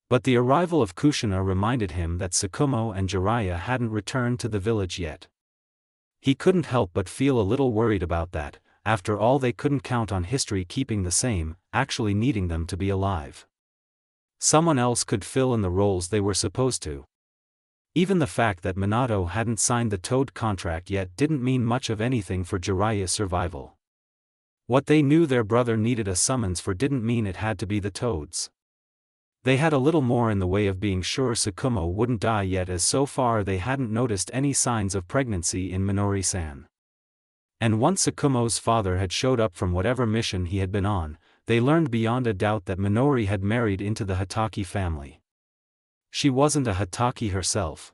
But the arrival of Kushina reminded him that Tsukumo and Jiraiya hadn't returned to the village yet. He couldn't help but feel a little worried about that. After all, they couldn't count on history keeping the same, actually needing them to be alive. Someone else could fill in the roles they were supposed to. Even the fact that Minato hadn't signed the Toad contract yet didn't mean much of anything for Jiraiya's survival. What they knew their brother needed a summons for didn't mean it had to be the Toads. They had a little more in the way of being sure Tsukumo wouldn't die yet, as so far they hadn't noticed any signs of pregnancy in Minori-san. And once Tsukumo's father had showed up from whatever mission he had been on, they learned beyond a doubt that Minori had married into the Hatake family. She wasn't a Hatake herself.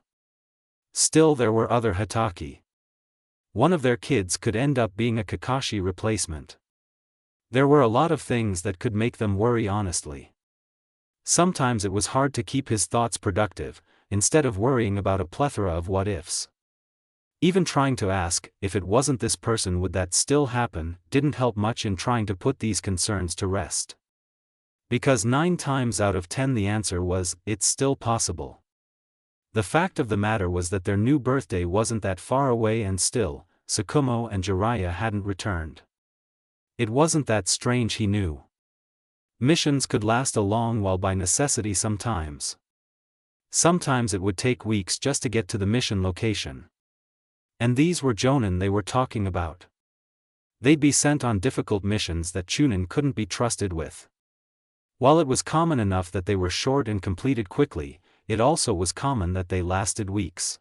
Still, there were other Hatake. One of their kids could end up being a Kakashi replacement. There were a lot of things that could make them worry, honestly. Sometimes it was hard to keep his thoughts productive, instead of worrying about a plethora of what-ifs. Even trying to ask, if it wasn't this person would that still happen, didn't help much in trying to put these concerns to rest. Because 9 times out of 10 the answer was, it's still possible. The fact of the matter was that their new birthday wasn't that far away, and still, Tsukumo and Jiraiya hadn't returned. It wasn't that strange, he knew. Missions could last a long while by necessity sometimes. Sometimes it would take weeks just to get to the mission location. And these were Jonin they were talking about. They'd be sent on difficult missions that Chunin couldn't be trusted with. While it was common enough that they were short and completed quickly, it also was common that they lasted weeks.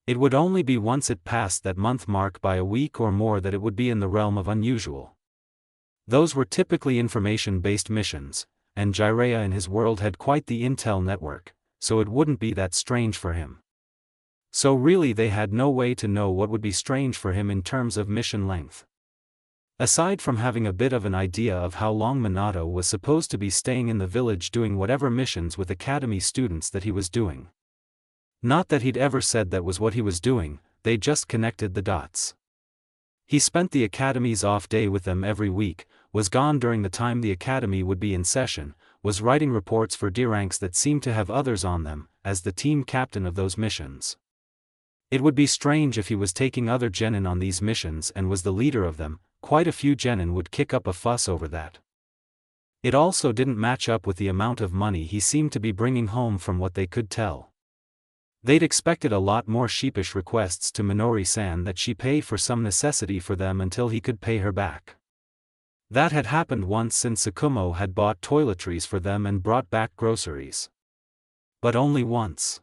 It would only be once it passed that month mark by a week or more that it would be in the realm of unusual. Those were typically information-based missions, and Jiraiya in his world had quite the intel network, so it wouldn't be that strange for him. So really they had no way to know what would be strange for him in terms of mission length. Aside from having a bit of an idea of how long Minato was supposed to be staying in the village doing whatever missions with academy students that he was doing. Not that he'd ever said that was what he was doing, they just connected the dots. He spent the academy's off day with them every week, was gone during the time the academy would be in session, was writing reports for D ranks that seemed to have others on them, as the team captain of those missions. It would be strange if he was taking other genin on these missions and was the leader of them. Quite a few genin would kick up a fuss over that. It also didn't match up with the amount of money he seemed to be bringing home from what they could tell. They'd expected a lot more sheepish requests to Minori-san that she pay for some necessity for them until he could pay her back. That had happened once since Tsukumo had bought toiletries for them and brought back groceries. But only once.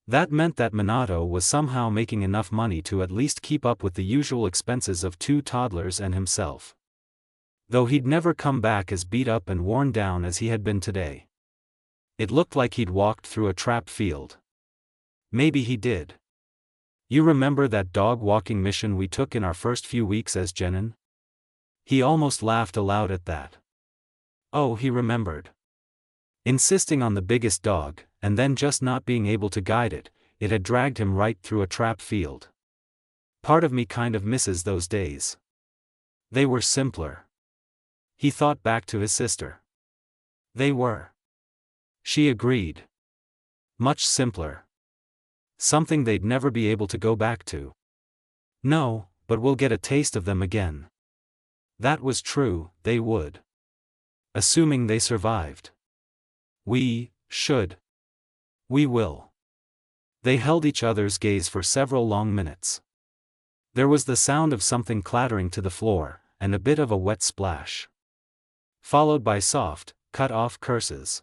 That meant that Minato was somehow making enough money to at least keep up with the usual expenses of 2 toddlers and himself. Though he'd never come back as beat up and worn down as he had been today. It looked like he'd walked through a trap field. Maybe he did. You remember that dog walking mission we took in our first few weeks as genin? He almost laughed aloud at that. Oh, he remembered. Insisting on the biggest dog, and then just not being able to guide it, it had dragged him right through a trap field. Part of me kind of misses those days. They were simpler. He thought back to his sister. They were. She agreed. Much simpler. Something they'd never be able to go back to. No, but we'll get a taste of them again. That was true, they would. Assuming they survived. We should. We will. They held each other's gaze for several long minutes. There was the sound of something clattering to the floor, and a bit of a wet splash. Followed by soft, cut-off curses.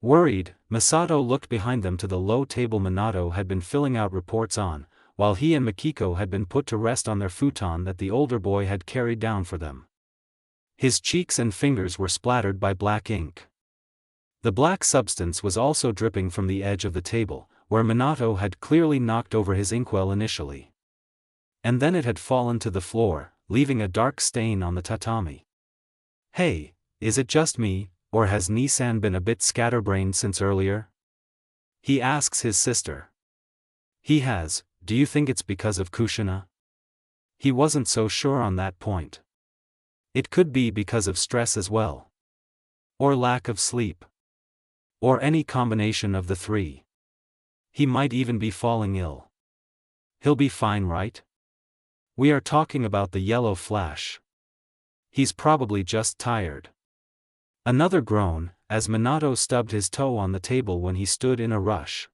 Worried, Masato looked behind them to the low table Minato had been filling out reports on, while he and Mikiko had been put to rest on their futon that the older boy had carried down for them. His cheeks and fingers were splattered by black ink. The black substance was also dripping from the edge of the table, where Minato had clearly knocked over his inkwell initially. And then it had fallen to the floor, leaving a dark stain on the tatami. Hey, is it just me, or has Nissan been a bit scatterbrained since earlier? He asks his sister. He has. Do you think it's because of kushina? He wasn't so sure on that point. It could be because of stress as well. Or lack of sleep. Or any combination of the three. He might even be falling ill. He'll be fine, right? We are talking about the yellow flash. He's probably just tired. Another groan, as Minato stubbed his toe on the table when he stood in a rush.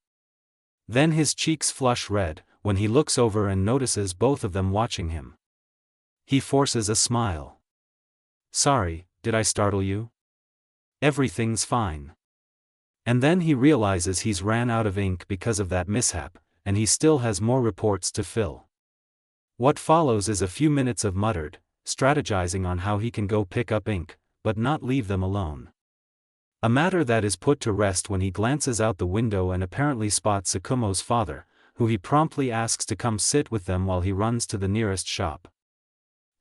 Then his cheeks flush red, when he looks over and notices both of them watching him. He forces a smile. Sorry, did I startle you? Everything's fine. And then he realizes he's ran out of ink because of that mishap, and he still has more reports to fill. What follows is a few minutes of muttered, strategizing on how he can go pick up ink, but not leave them alone. A matter that is put to rest when he glances out the window and apparently spots Tsukumo's father, who he promptly asks to come sit with them while he runs to the nearest shop.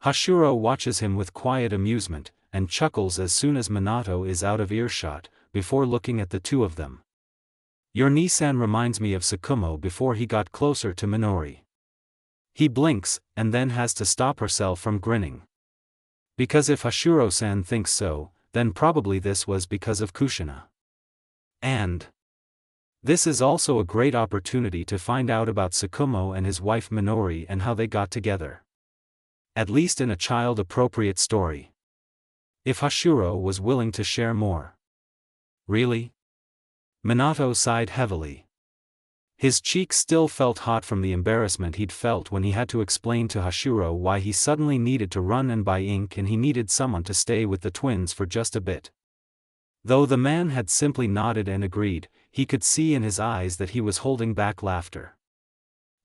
Hashiro watches him with quiet amusement, and chuckles as soon as Minato is out of earshot, before looking at the two of them. Your Nissan reminds me of Tsukumo before he got closer to Minori. He blinks, and then has to stop herself from grinning. Because if Hashiro-san thinks so, then probably this was because of kushina. And this is also a great opportunity to find out about Tsukumo and his wife Minori and how they got together. At least in a child-appropriate story. If Hashiro was willing to share more. Really? Minato sighed heavily. His cheeks still felt hot from the embarrassment he'd felt when he had to explain to Hashiro why he suddenly needed to run and buy ink and he needed someone to stay with the twins for just a bit. Though the man had simply nodded and agreed, he could see in his eyes that he was holding back laughter.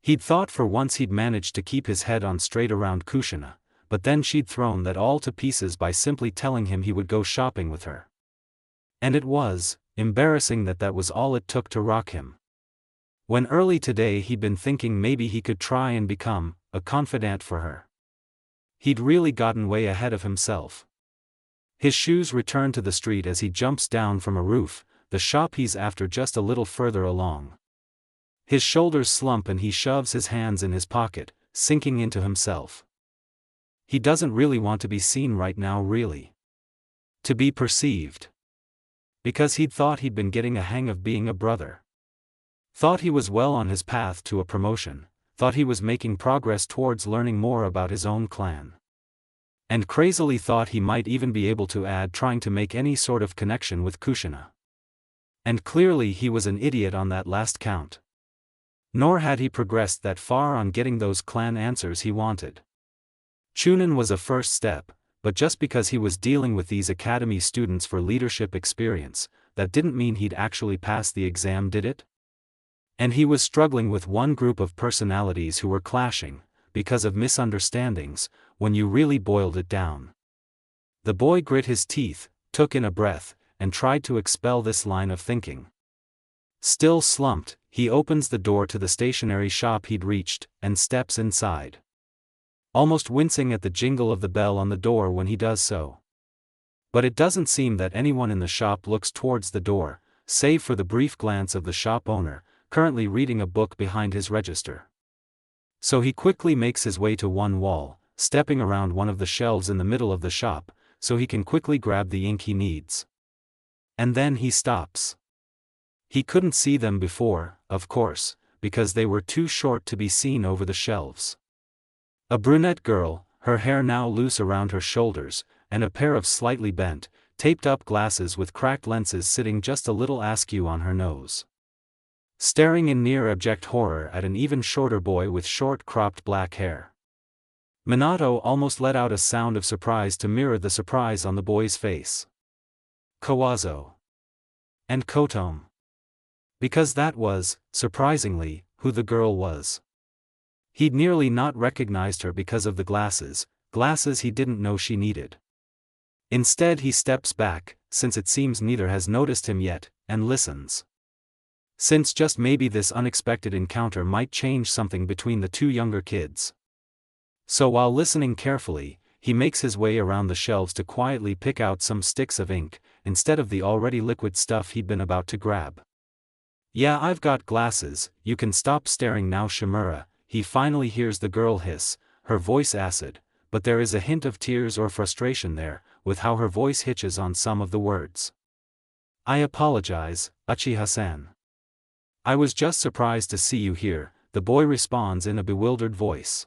He'd thought for once he'd managed to keep his head on straight around kushina, but then she'd thrown that all to pieces by simply telling him he would go shopping with her. And it was embarrassing that was all it took to rock him. When early today he'd been thinking maybe he could try and become a confidant for her. He'd really gotten way ahead of himself. His shoes return to the street as he jumps down from a roof, the shop he's after just a little further along. His shoulders slump and he shoves his hands in his pocket, sinking into himself. He doesn't really want to be seen right now, really. To be perceived. Because he'd thought he'd been getting a hang of being a brother. Thought he was well on his path to a promotion, thought he was making progress towards learning more about his own clan. And crazily thought he might even be able to add trying to make any sort of connection with Kushina. And clearly he was an idiot on that last count. Nor had he progressed that far on getting those clan answers he wanted. Chunin was a first step, but just because he was dealing with these academy students for leadership experience, that didn't mean he'd actually pass the exam, did it? And he was struggling with one group of personalities who were clashing, because of misunderstandings, when you really boiled it down. The boy grit his teeth, took in a breath, and tried to expel this line of thinking. Still slumped, he opens the door to the stationery shop he'd reached, and steps inside. Almost wincing at the jingle of the bell on the door when he does so. But it doesn't seem that anyone in the shop looks towards the door, save for the brief glance of the shop owner, currently reading a book behind his register. So he quickly makes his way to one wall, stepping around one of the shelves in the middle of the shop, so he can quickly grab the ink he needs. And then he stops. He couldn't see them before, of course, because they were too short to be seen over the shelves. A brunette girl, her hair now loose around her shoulders, and a pair of slightly bent, taped-up glasses with cracked lenses sitting just a little askew on her nose. Staring in near abject horror at an even shorter boy with short cropped black hair. Minato almost let out a sound of surprise to mirror the surprise on the boy's face. Kawazo. And Kotome. Because that was, surprisingly, who the girl was. He'd nearly not recognized her because of the glasses he didn't know she needed. Instead he steps back, since it seems neither has noticed him yet, and listens. Since just maybe this unexpected encounter might change something between the two younger kids. So while listening carefully, he makes his way around the shelves to quietly pick out some sticks of ink, instead of the already liquid stuff he'd been about to grab. "Yeah, I've got glasses, you can stop staring now, Shimura," he finally hears the girl hiss, her voice acid, but there is a hint of tears or frustration there, with how her voice hitches on some of the words. "I apologize, Uchiha-san. I was just surprised to see you here," the boy responds in a bewildered voice.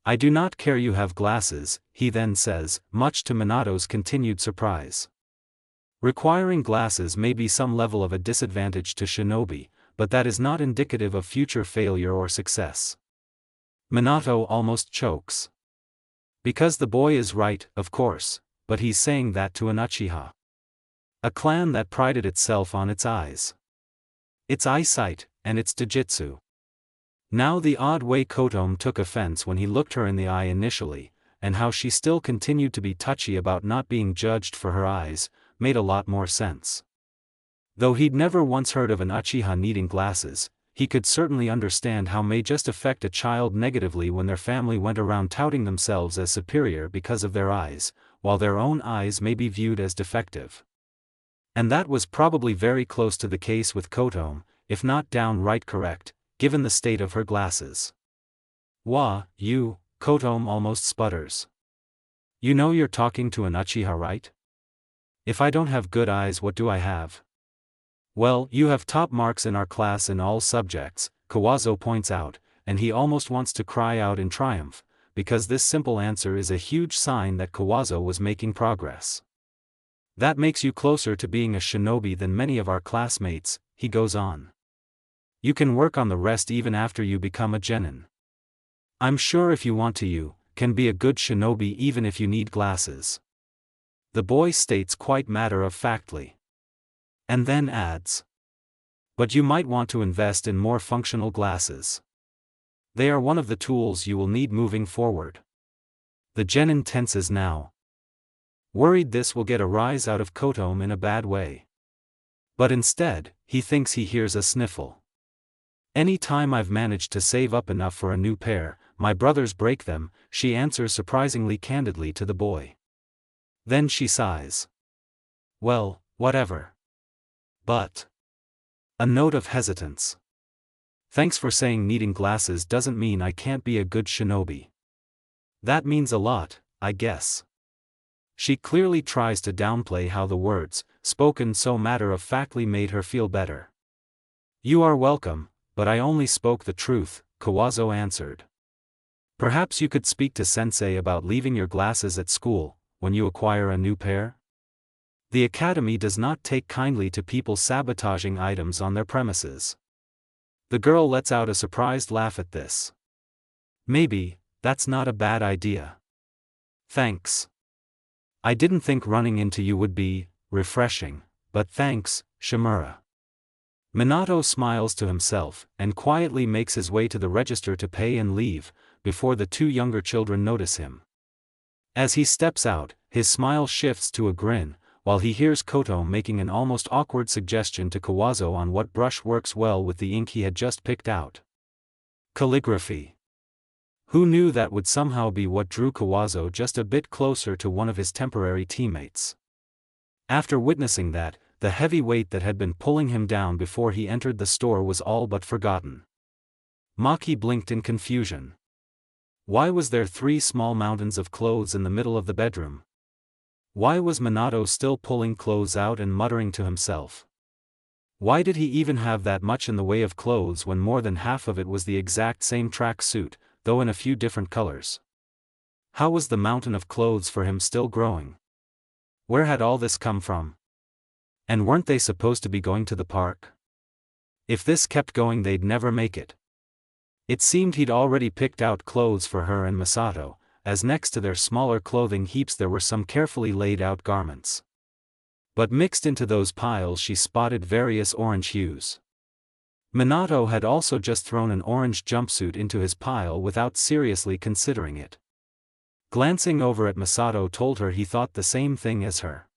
"I do not care you have glasses," he then says, much to Minato's continued surprise. Requiring glasses may be some level of a disadvantage to shinobi, but that is not indicative of future failure or success. Minato almost chokes. Because the boy is right, of course, but he's saying that to an Uchiha. A clan that prided itself on its eyes. Its eyesight, and its Jujutsu. Now the odd way Kotome took offense when he looked her in the eye initially, and how she still continued to be touchy about not being judged for her eyes, made a lot more sense. Though he'd never once heard of an Uchiha needing glasses, he could certainly understand how may just affect a child negatively when their family went around touting themselves as superior because of their eyes, while their own eyes may be viewed as defective. And that was probably very close to the case with Kotome, if not downright correct, given the state of her glasses. You," Kotome almost sputters. "You know you're talking to an Uchiha, right? If I don't have good eyes, what do I have?" "Well, you have top marks in our class in all subjects," Kawazo points out, and he almost wants to cry out in triumph, because this simple answer is a huge sign that Kawazo was making progress. "That makes you closer to being a shinobi than many of our classmates," he goes on. "You can work on the rest even after you become a genin. I'm sure if you want to you can be a good shinobi even if you need glasses." The boy states quite matter-of-factly. And then adds. "But you might want to invest in more functional glasses. They are one of the tools you will need moving forward." The genin tenses now. Worried this will get a rise out of Kotome in a bad way. But instead, he thinks he hears a sniffle. Any time I've managed to save up enough for a new pair, my brothers break them, she answers surprisingly candidly to the boy. Then she sighs. Well, whatever. But. A note of hesitance. Thanks for saying needing glasses doesn't mean I can't be a good shinobi. That means a lot, I guess. She clearly tries to downplay how the words, spoken so matter-of-factly, made her feel better. You are welcome, but I only spoke the truth, Kawazo answered. Perhaps you could speak to sensei about leaving your glasses at school, when you acquire a new pair? The academy does not take kindly to people sabotaging items on their premises. The girl lets out a surprised laugh at this. Maybe, that's not a bad idea. Thanks. I didn't think running into you would be refreshing, but thanks, Shimura. Minato smiles to himself, and quietly makes his way to the register to pay and leave, before the two younger children notice him. As he steps out, his smile shifts to a grin, while he hears Kotome making an almost awkward suggestion to Kawazo on what brush works well with the ink he had just picked out. Calligraphy. Who knew that would somehow be what drew Kawazo just a bit closer to one of his temporary teammates? After witnessing that, the heavy weight that had been pulling him down before he entered the store was all but forgotten. Maki blinked in confusion. Why was there 3 small mountains of clothes in the middle of the bedroom? Why was Minato still pulling clothes out and muttering to himself? Why did he even have that much in the way of clothes when more than half of it was the exact same track suit, though in a few different colors? How was the mountain of clothes for him still growing? Where had all this come from? And weren't they supposed to be going to the park? If this kept going, they'd never make it. It seemed he'd already picked out clothes for her and Masato, as next to their smaller clothing heaps there were some carefully laid out garments. But mixed into those piles she spotted various orange hues. Minato had also just thrown an orange jumpsuit into his pile without seriously considering it. Glancing over at Masato told her he thought the same thing as her.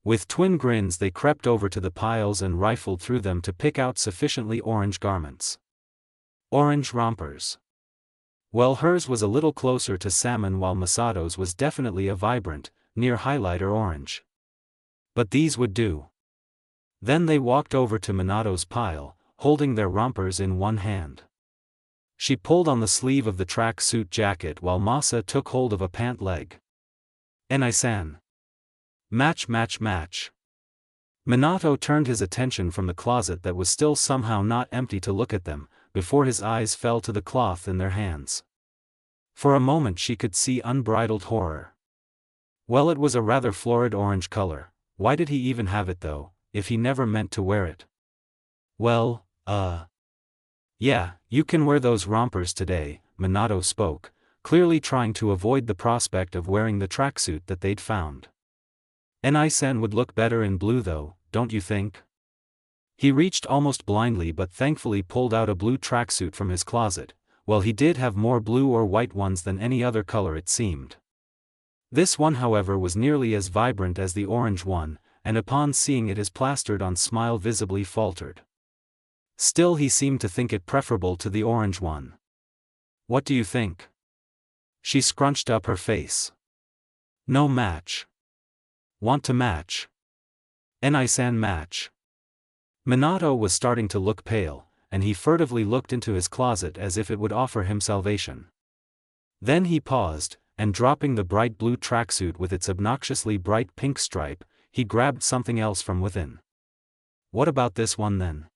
With twin grins they crept over to the piles and rifled through them to pick out sufficiently orange garments. Orange rompers. Well, hers was a little closer to salmon while Masato's was definitely a vibrant, near highlighter orange. But these would do. Then they walked over to Minato's pile, holding their rompers in one hand. She pulled on the sleeve of the track suit jacket while Masa took hold of a pant leg. Enai-san. Match match match. Minato turned his attention from the closet that was still somehow not empty to look at them, before his eyes fell to the cloth in their hands. For a moment she could see unbridled horror. Well, it was a rather florid orange color. Why did he even have it though, if he never meant to wear it? Well, yeah, you can wear those rompers today, Minato spoke, clearly trying to avoid the prospect of wearing the tracksuit that they'd found. Enai-san would look better in blue though, don't you think? He reached almost blindly but thankfully pulled out a blue tracksuit from his closet. Well, he did have more blue or white ones than any other color it seemed. This one however was nearly as vibrant as the orange one, and upon seeing it his plastered-on smile visibly faltered. Still he seemed to think it preferable to the orange one. What do you think? She scrunched up her face. No match. Want to match? Enai-san match. Minato was starting to look pale, and he furtively looked into his closet as if it would offer him salvation. Then he paused, and dropping the bright blue tracksuit with its obnoxiously bright pink stripe, he grabbed something else from within. What about this one then?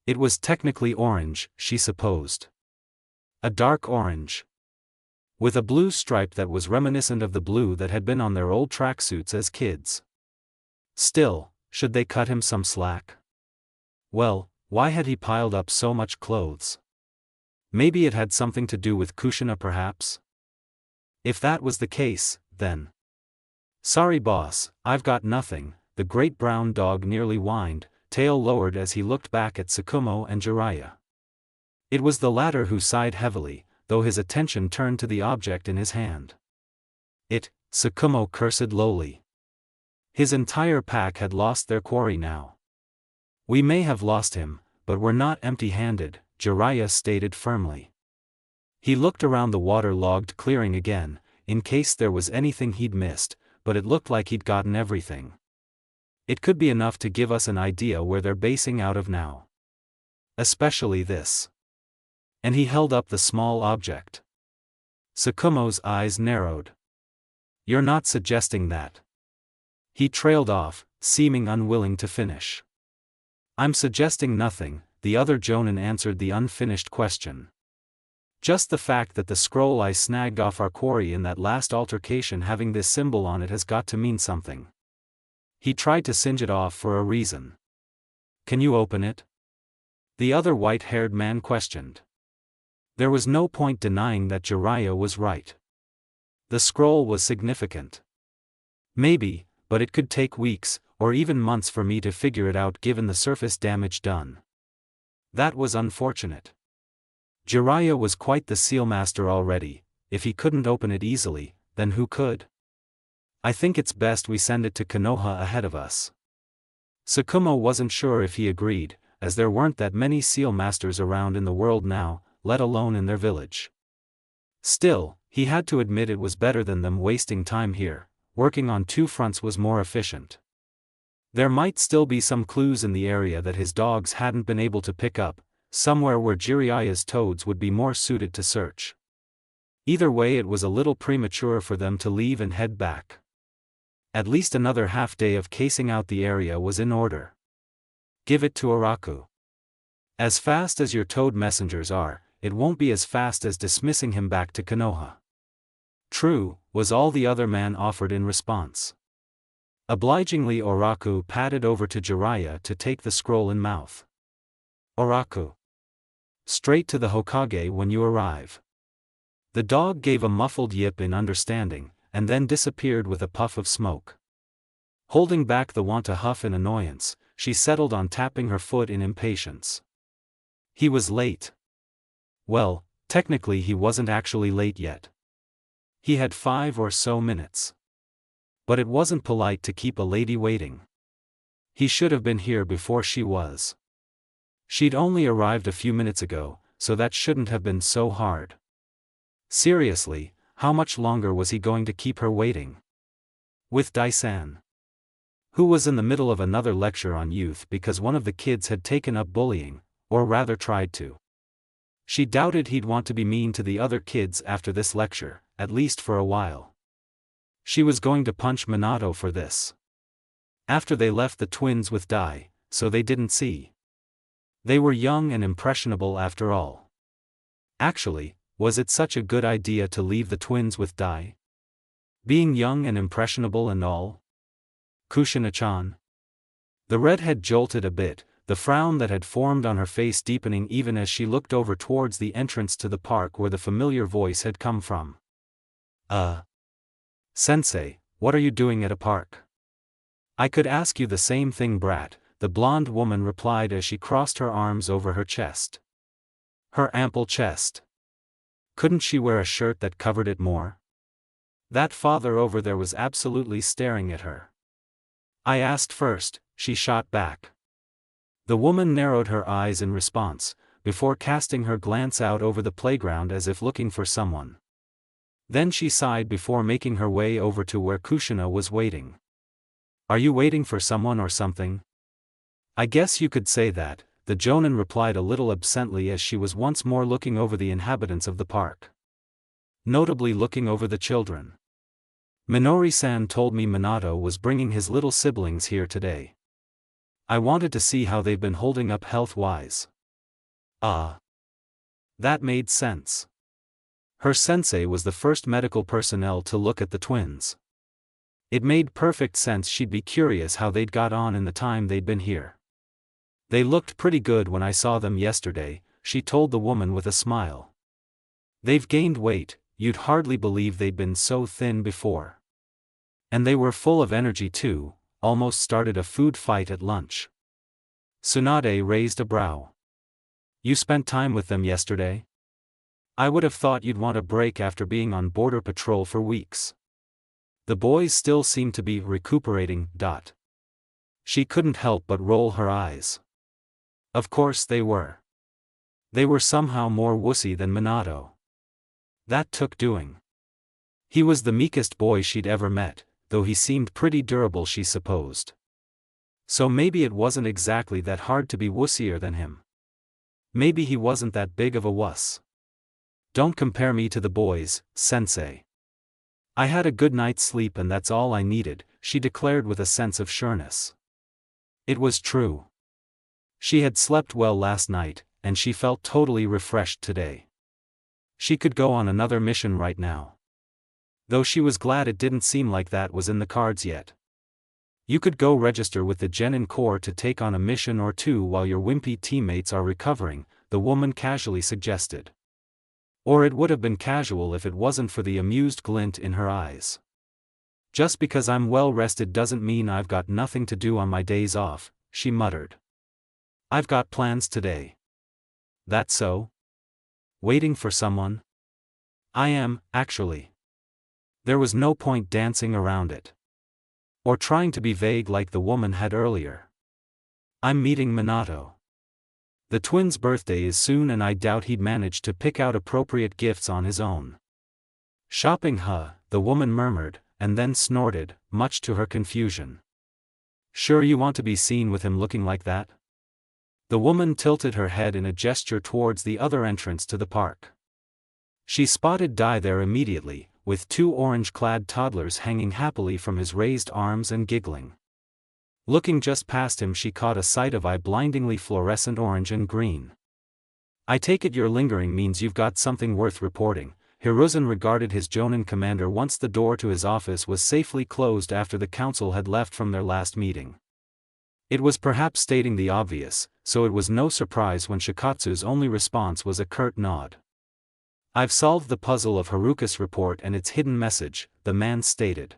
It was technically orange, she supposed. A dark orange. With a blue stripe that was reminiscent of the blue that had been on their old tracksuits as kids. Still, should they cut him some slack? Well, why had he piled up so much clothes? Maybe it had something to do with kushina perhaps? If that was the case, then. Sorry boss, I've got nothing, the great brown dog nearly whined, tail lowered as he looked back at Tsukumo and Jiraiya. It was the latter who sighed heavily, though his attention turned to the object in his hand. Tsukumo cursed lowly. His entire pack had lost their quarry now. We may have lost him, but we're not empty-handed, Jiraiya stated firmly. He looked around the water-logged clearing again, in case there was anything he'd missed, but it looked like he'd gotten everything. It could be enough to give us an idea where they're basing out of now. Especially this. And he held up the small object. Tsukumo's eyes narrowed. You're not suggesting that. He trailed off, seeming unwilling to finish. I'm suggesting nothing, the other Jonin answered the unfinished question. Just the fact that the scroll I snagged off our quarry in that last altercation having this symbol on it has got to mean something. He tried to singe it off for a reason. Can you open it? The other white-haired man questioned. There was no point denying that Jiraiya was right. The scroll was significant. Maybe, but it could take weeks, or even months for me to figure it out given the surface damage done. That was unfortunate. Jiraiya was quite the sealmaster already. If he couldn't open it easily, then who could? I think it's best we send it to Konoha ahead of us. Tsukumo wasn't sure if he agreed, as there weren't that many sealmasters around in the world now, let alone in their village. Still, he had to admit it was better than them wasting time here. Working on two fronts was more efficient. There might still be some clues in the area that his dogs hadn't been able to pick up, somewhere where Jiraiya's toads would be more suited to search. Either way, it was a little premature for them to leave and head back. At least another half-day of casing out the area was in order. Give it to Araku. As fast as your toad messengers are, it won't be as fast as dismissing him back to Konoha. True, was all the other man offered in response. Obligingly Araku padded over to Jiraiya to take the scroll in mouth. Araku. Straight to the Hokage when you arrive. The dog gave a muffled yip in understanding, and then disappeared with a puff of smoke. Holding back the want to huff in annoyance, she settled on tapping her foot in impatience. He was late. Well, technically he wasn't actually late yet. He had 5 or so minutes. But it wasn't polite to keep a lady waiting. He should have been here before she was. She'd only arrived a few minutes ago, so that shouldn't have been so hard. Seriously, how much longer was he going to keep her waiting? With Daisan, who was in the middle of another lecture on youth because one of the kids had taken up bullying, or rather tried to. She doubted he'd want to be mean to the other kids after this lecture, at least for a while. She was going to punch Minato for this. After they left the twins with Dai, so they didn't see. They were young and impressionable after all. Actually, was it such a good idea to leave the twins with Dai? Being young and impressionable and all? Kushina-chan? The redhead jolted a bit, the frown that had formed on her face deepening even as she looked over towards the entrance to the park where the familiar voice had come from. Sensei, what are you doing at a park? I could ask you the same thing, brat, the blonde woman replied as she crossed her arms over her chest. Her ample chest. Couldn't she wear a shirt that covered it more? That father over there was absolutely staring at her. I asked first, she shot back. The woman narrowed her eyes in response, before casting her glance out over the playground as if looking for someone. Then she sighed before making her way over to where Kushina was waiting. Are you waiting for someone or something? I guess you could say that, the Jonin replied a little absently as she was once more looking over the inhabitants of the park. Notably looking over the children. Minori-san told me Minato was bringing his little siblings here today. I wanted to see how they've been holding up health-wise. That made sense. Her sensei was the first medical personnel to look at the twins. It made perfect sense she'd be curious how they'd got on in the time they'd been here. They looked pretty good when I saw them yesterday, she told the woman with a smile. They've gained weight, you'd hardly believe they'd been so thin before. And they were full of energy too, almost started a food fight at lunch. Tsunade raised a brow. You spent time with them yesterday? I would have thought you'd want a break after being on border patrol for weeks. The boys still seemed to be recuperating. She couldn't help but roll her eyes. Of course they were. They were somehow more wussy than Minato. That took doing. He was the meekest boy she'd ever met, though he seemed pretty durable, she supposed. So maybe it wasn't exactly that hard to be wussier than him. Maybe he wasn't that big of a wuss. Don't compare me to the boys, sensei. I had a good night's sleep and that's all I needed, she declared with a sense of sureness. It was true. She had slept well last night, and she felt totally refreshed today. She could go on another mission right now. Though she was glad it didn't seem like that was in the cards yet. You could go register with the Genin Corps to take on a mission or two while your wimpy teammates are recovering, the woman casually suggested. Or it would have been casual if it wasn't for the amused glint in her eyes. Just because I'm well rested doesn't mean I've got nothing to do on my days off, she muttered. I've got plans today. That so? Waiting for someone? I am, actually. There was no point dancing around it. Or trying to be vague like the woman had earlier. I'm meeting Minato. The twins' birthday is soon and I doubt he'd manage to pick out appropriate gifts on his own. Shopping, huh? The woman murmured, and then snorted, much to her confusion. Sure you want to be seen with him looking like that? The woman tilted her head in a gesture towards the other entrance to the park. She spotted Dai there immediately, with two orange-clad toddlers hanging happily from his raised arms and giggling. Looking just past him, she caught a sight of eye blindingly fluorescent orange and green. I take it your lingering means you've got something worth reporting. Hiruzen regarded his Jonin commander once the door to his office was safely closed after the council had left from their last meeting. It was perhaps stating the obvious, so it was no surprise when Shikatsu's only response was a curt nod. I've solved the puzzle of Haruka's report and its hidden message, the man stated.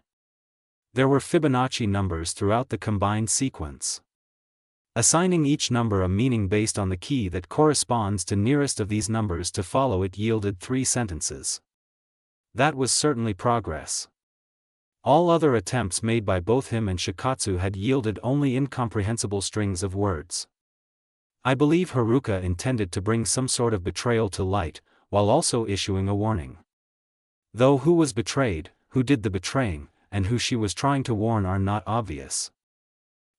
There were Fibonacci numbers throughout the combined sequence. Assigning each number a meaning based on the key that corresponds to nearest of these numbers to follow it yielded 3 sentences. That was certainly progress. All other attempts made by both him and Shikatsu had yielded only incomprehensible strings of words. I believe Haruka intended to bring some sort of betrayal to light, while also issuing a warning. Though who was betrayed, who did the betraying, and who she was trying to warn are not obvious.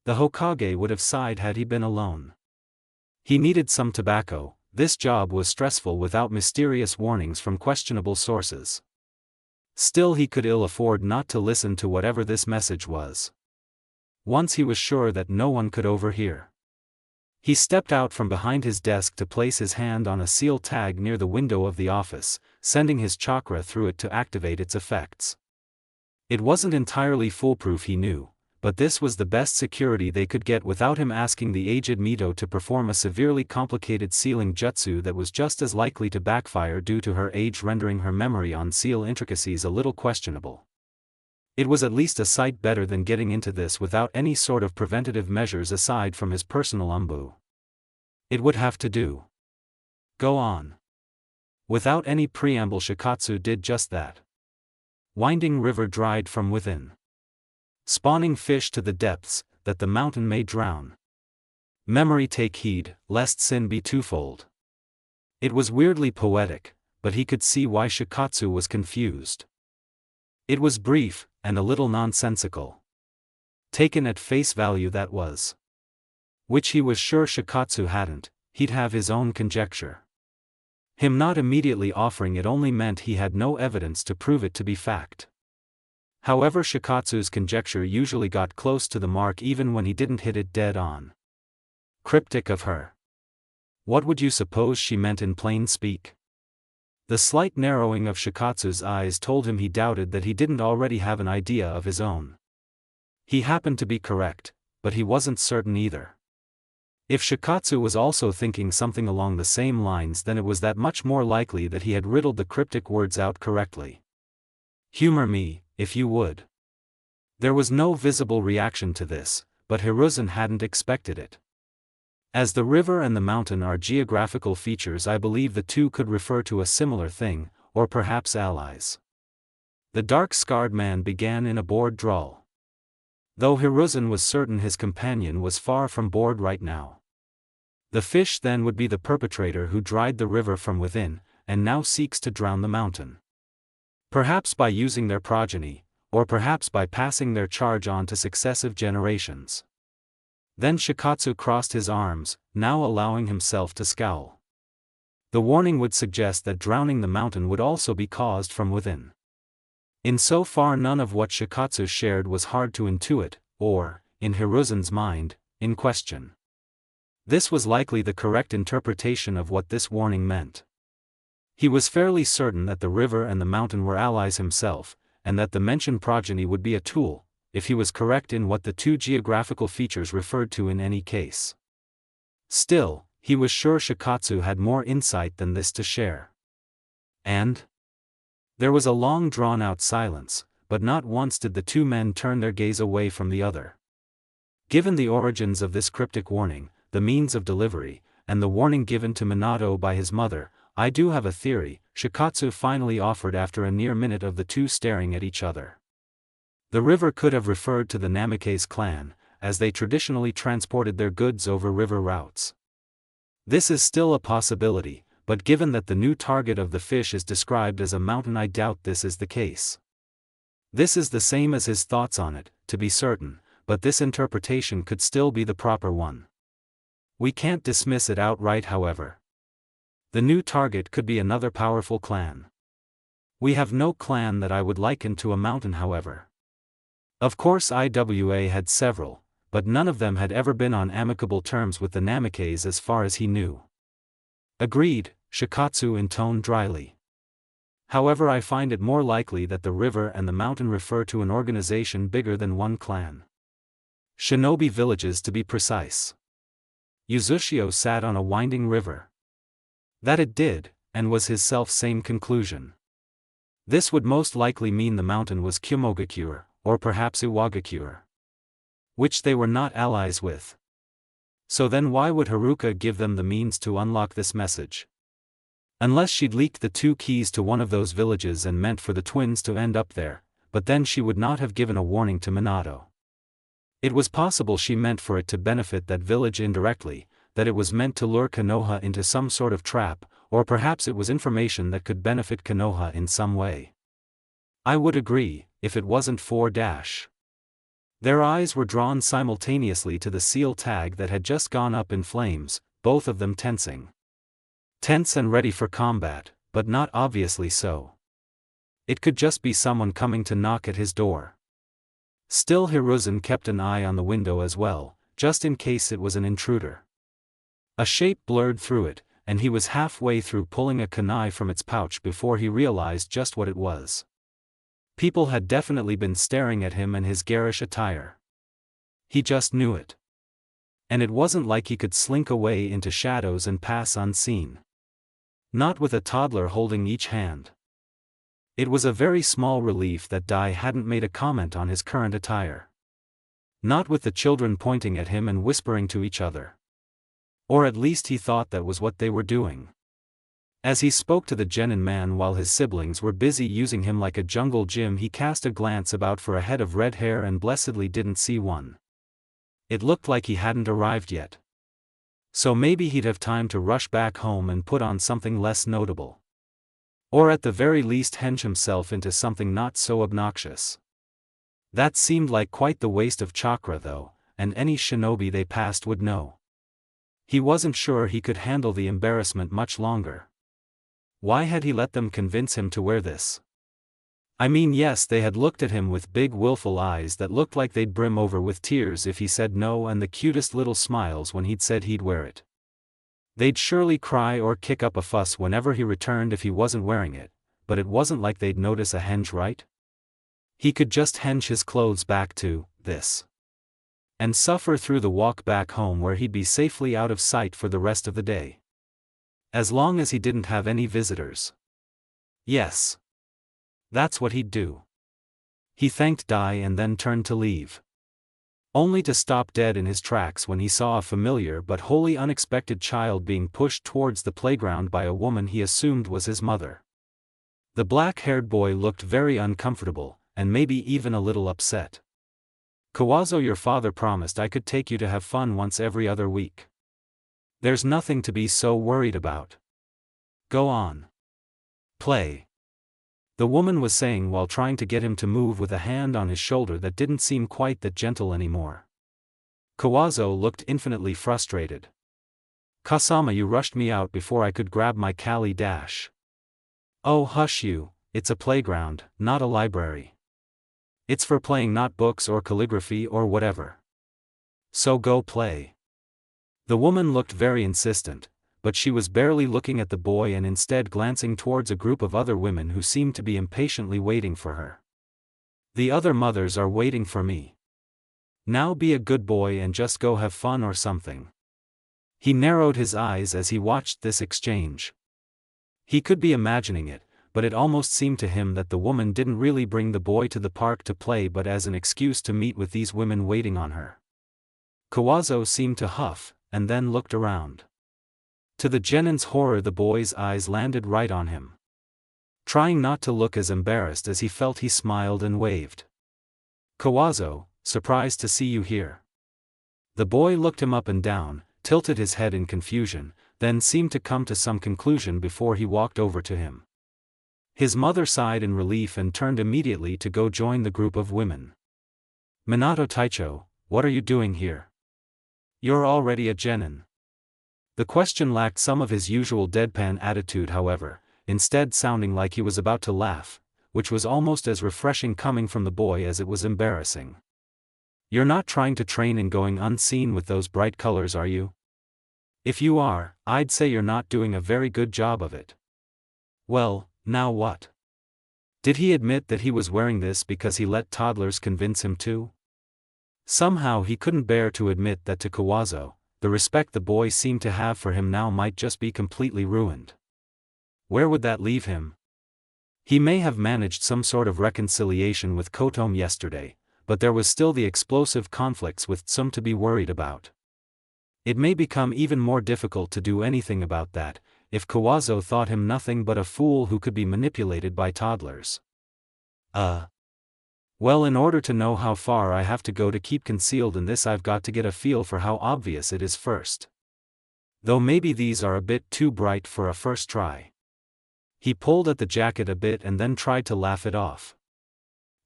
The Hokage would have sighed had he been alone. He needed some tobacco. This job was stressful without mysterious warnings from questionable sources. Still, he could ill afford not to listen to whatever this message was. Once he was sure that no one could overhear. He stepped out from behind his desk to place his hand on a seal tag near the window of the office, sending his chakra through it to activate its effects. It wasn't entirely foolproof, he knew, but this was the best security they could get without him asking the aged Mito to perform a severely complicated sealing jutsu that was just as likely to backfire due to her age, rendering her memory on seal intricacies a little questionable. It was at least a sight better than getting into this without any sort of preventative measures aside from his personal umbu. It would have to do. Go on. Without any preamble, Shikatsu did just that. Winding river dried from within. Spawning fish to the depths, that the mountain may drown. Memory, take heed, lest sin be twofold. It was weirdly poetic, but he could see why Shikatsu was confused. It was brief, and a little nonsensical. Taken at face value, that was. Which he was sure Shikatsu hadn't, he'd have his own conjecture. Him not immediately offering it only meant he had no evidence to prove it to be fact. However, Shikatsu's conjecture usually got close to the mark even when he didn't hit it dead on. Cryptic of her. What would you suppose she meant in plain speak? The slight narrowing of Shikatsu's eyes told him he doubted that he didn't already have an idea of his own. He happened to be correct, but he wasn't certain either. If Shikatsu was also thinking something along the same lines, then it was that much more likely that he had riddled the cryptic words out correctly. Humor me, if you would. There was no visible reaction to this, but Hiruzen hadn't expected it. As the river and the mountain are geographical features, I believe the two could refer to a similar thing, or perhaps allies. The dark-scarred man began in a bored drawl. Though Hiruzen was certain his companion was far from bored right now. The fish then would be the perpetrator who dried the river from within, and now seeks to drown the mountain. Perhaps by using their progeny, or perhaps by passing their charge on to successive generations. Then Shikatsu crossed his arms, now allowing himself to scowl. The warning would suggest that drowning the mountain would also be caused from within. In so far none of what Shikatsu shared was hard to intuit, or, in Hiruzen's mind, in question. This was likely the correct interpretation of what this warning meant. He was fairly certain that the river and the mountain were allies himself, and that the mentioned progeny would be a tool, if he was correct in what the two geographical features referred to in any case. Still, he was sure Shikatsu had more insight than this to share. And? There was a long drawn-out silence, but not once did the two men turn their gaze away from the other. Given the origins of this cryptic warning, the means of delivery, and the warning given to Minato by his mother, I do have a theory, Shikatsu finally offered after a near minute of the two staring at each other. The river could have referred to the Namikaze clan, as they traditionally transported their goods over river routes. This is still a possibility, but given that the new target of the fish is described as a mountain, I doubt this is the case. This is the same as his thoughts on it, to be certain, but this interpretation could still be the proper one. We can't dismiss it outright, however. The new target could be another powerful clan. We have no clan that I would liken to a mountain, however. Of course IWA had several, but none of them had ever been on amicable terms with the Namikaze as far as he knew. Agreed, Shikatsu intoned dryly. However, I find it more likely that the river and the mountain refer to an organization bigger than one clan. Shinobi villages, to be precise. Uzushio sat on a winding river. That it did, and was his self-same conclusion. This would most likely mean the mountain was Kyomogakure, or perhaps Iwagakure. Which they were not allies with. So then why would Haruka give them the means to unlock this message? Unless she'd leaked the two keys to one of those villages and meant for the twins to end up there, but then she would not have given a warning to Minato. It was possible she meant for it to benefit that village indirectly, that it was meant to lure Konoha into some sort of trap, or perhaps it was information that could benefit Konoha in some way. I would agree, if it wasn't for Their eyes were drawn simultaneously to the seal tag that had just gone up in flames, both of them tensing. Tense and ready for combat, but not obviously so. It could just be someone coming to knock at his door. Still, Hiruzen kept an eye on the window as well, just in case it was an intruder. A shape blurred through it, and he was halfway through pulling a kunai from its pouch before he realized just what it was. People had definitely been staring at him and his garish attire. He just knew it. And it wasn't like he could slink away into shadows and pass unseen. Not with a toddler holding each hand. It was a very small relief that Dai hadn't made a comment on his current attire. Not with the children pointing at him and whispering to each other. Or at least he thought that was what they were doing. As he spoke to the genin man while his siblings were busy using him like a jungle gym, he cast a glance about for a head of red hair and blessedly didn't see one. It looked like he hadn't arrived yet. So maybe he'd have time to rush back home and put on something less notable. Or at the very least henge himself into something not so obnoxious. That seemed like quite the waste of chakra though, and any shinobi they passed would know. He wasn't sure he could handle the embarrassment much longer. Why had he let them convince him to wear this? I mean, yes, they had looked at him with big willful eyes that looked like they'd brim over with tears if he said no, and the cutest little smiles when he'd said he'd wear it. They'd surely cry or kick up a fuss whenever he returned if he wasn't wearing it, but it wasn't like they'd notice a henge, right? He could just henge his clothes back to this. And suffer through the walk back home where he'd be safely out of sight for the rest of the day. As long as he didn't have any visitors. Yes. That's what he'd do. He thanked Dai and then turned to leave. Only to stop dead in his tracks when he saw a familiar but wholly unexpected child being pushed towards the playground by a woman he assumed was his mother. The black-haired boy looked very uncomfortable, and maybe even a little upset. Kawazo, your father promised I could take you to have fun once every other week. There's nothing to be so worried about. Go on. Play. The woman was saying while trying to get him to move with a hand on his shoulder that didn't seem quite that gentle anymore. Kawazo looked infinitely frustrated. Kasama, you rushed me out before I could grab my Kali dash. Oh, hush you, it's a playground, not a library. It's for playing, not books or calligraphy or whatever. So go play. The woman looked very insistent, but she was barely looking at the boy and instead glancing towards a group of other women who seemed to be impatiently waiting for her. The other mothers are waiting for me. Now be a good boy and just go have fun or something. He narrowed his eyes as he watched this exchange. He could be imagining it, but it almost seemed to him that the woman didn't really bring the boy to the park to play but as an excuse to meet with these women waiting on her. Kawazo seemed to huff, and then looked around. To the genin's horror, the boy's eyes landed right on him. Trying not to look as embarrassed as he felt, he smiled and waved. Kawazo, surprised to see you here. The boy looked him up and down, tilted his head in confusion, then seemed to come to some conclusion before he walked over to him. His mother sighed in relief and turned immediately to go join the group of women. Minato Taicho, what are you doing here? You're already a genin. The question lacked some of his usual deadpan attitude, however, instead sounding like he was about to laugh, which was almost as refreshing coming from the boy as it was embarrassing. You're not trying to train in going unseen with those bright colors, are you? If you are, I'd say you're not doing a very good job of it. Well, now what? Did he admit that he was wearing this because he let Toddlers convince him to? Somehow he couldn't bear to admit that to Kawazo. The respect the boy seemed to have for him now might just be completely ruined. Where would that leave him? He may have managed some sort of reconciliation with Kotom yesterday, but there was still the explosive conflicts with Tsum to be worried about. It may become even more difficult to do anything about that, if Kawazo thought him nothing but a fool who could be manipulated by Toddlers. Well, in order to know how far I have to go to keep concealed in this, I've got to get a feel for how obvious it is first. Though maybe these are a bit too bright for a first try. He pulled at the jacket a bit and then tried to laugh it off.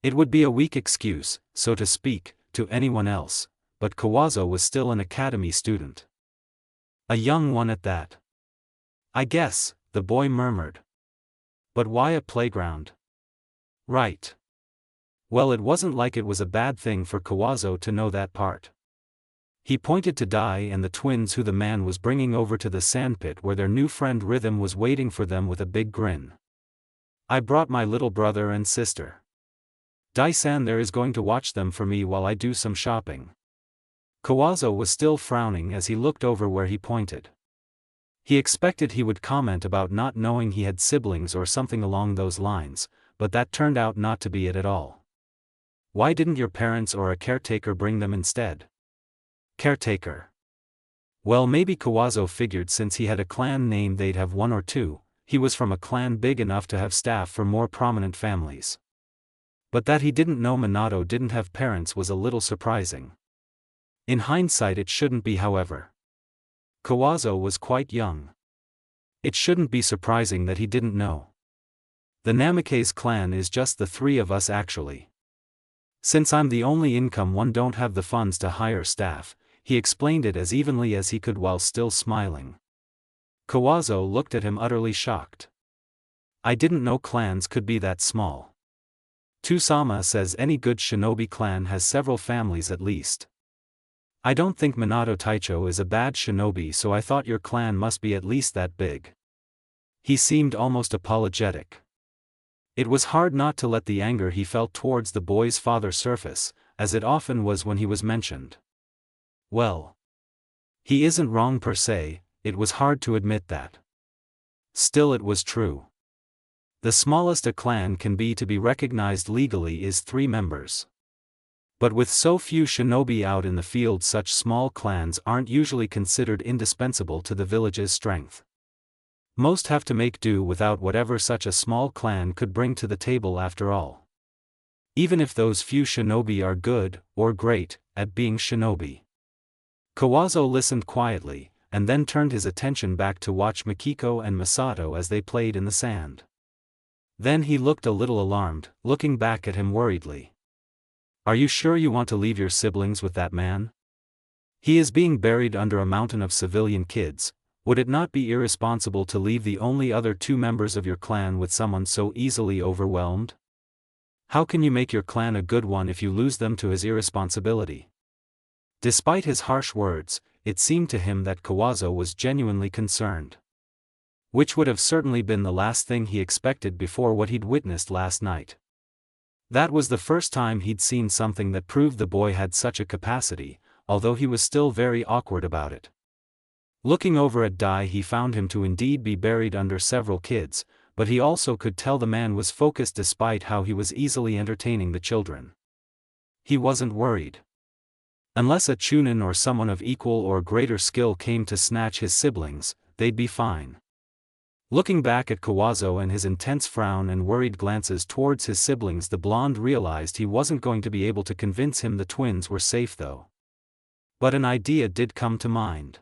It would be a weak excuse, so to speak, to anyone else, but Kawazo was still an academy student. A young one at that. I guess, the boy murmured. But why a playground? Right. Well, it wasn't like it was a bad thing for Kawazo to know that part. He pointed to Dai and the twins who the man was bringing over to the sandpit where their new friend Rhythm was waiting for them with a big grin. I brought my little brother and sister. Dai-san there is going to watch them for me while I do some shopping. Kawazo was still frowning as he looked over where he pointed. He expected he would comment about not knowing he had siblings or something along those lines, but that turned out not to be it at all. Why didn't your parents or a caretaker bring them instead? Caretaker. Well, maybe Kawazo figured since he had a clan name they'd have one or two. He was from a clan big enough to have staff for more prominent families. But that he didn't know Minato didn't have parents was a little surprising. In hindsight it shouldn't be, however. Kawazo was quite young. It shouldn't be surprising that he didn't know. The Namikaze clan is just the three of us actually. Since I'm the only income one, don't have the funds to hire staff, he explained it as evenly as he could while still smiling. Kawazo looked at him utterly shocked. I didn't know clans could be that small. Tusama says any good shinobi clan has several families at least. I don't think Minato Taicho is a bad shinobi, so I thought your clan must be at least that big. He seemed almost apologetic. It was hard not to let the anger he felt towards the boy's father surface, as it often was when he was mentioned. Well, he isn't wrong per se, it was hard to admit that. Still, it was true. The smallest a clan can be to be recognized legally is 3 members. But with so few shinobi out in the field, such small clans aren't usually considered indispensable to the village's strength. Most have to make do without whatever such a small clan could bring to the table after all. Even if those few shinobi are good, or great, at being shinobi. Kawazo listened quietly, and then turned his attention back to watch Mikiko and Masato as they played in the sand. Then he looked a little alarmed, looking back at him worriedly. Are you sure you want to leave your siblings with that man? He is being buried under a mountain of civilian kids. Would it not be irresponsible to leave the only other 2 members of your clan with someone so easily overwhelmed? How can you make your clan a good one if you lose them to his irresponsibility? Despite his harsh words, it seemed to him that Kawazo was genuinely concerned. Which would have certainly been the last thing he expected before what he'd witnessed last night. That was the first time he'd seen something that proved the boy had such a capacity, although he was still very awkward about it. Looking over at Dai, he found him to indeed be buried under several kids, but he also could tell the man was focused despite how he was easily entertaining the children. He wasn't worried. Unless a chunin or someone of equal or greater skill came to snatch his siblings, they'd be fine. Looking back at Kawazo and his intense frown and worried glances towards his siblings, the blonde realized he wasn't going to be able to convince him the twins were safe though. But an idea did come to mind.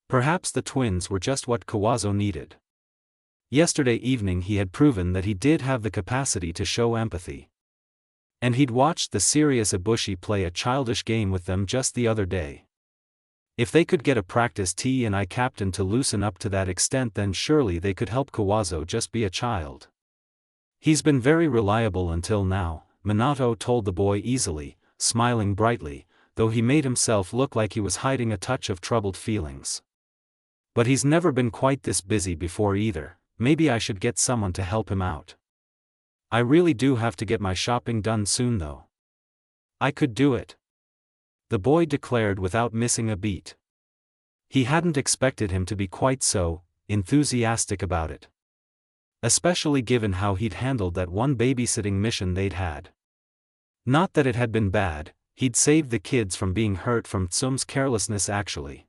Perhaps the twins were just what Kawazo needed. Yesterday evening he had proven that he did have the capacity to show empathy. And he'd watched the serious Ibushi play a childish game with them just the other day. If they could get a practice T&I captain to loosen up to that extent, then surely they could help Kawazo just be a child. He's been very reliable until now, Minato told the boy easily, smiling brightly, though he made himself look like he was hiding a touch of troubled feelings. But he's never been quite this busy before either. Maybe I should get someone to help him out. I really do have to get my shopping done soon though. I could do it, the boy declared without missing a beat. He hadn't expected him to be quite so enthusiastic about it. Especially given how he'd handled that one babysitting mission they'd had. Not that it had been bad, he'd saved the kids from being hurt from Tsum's carelessness actually.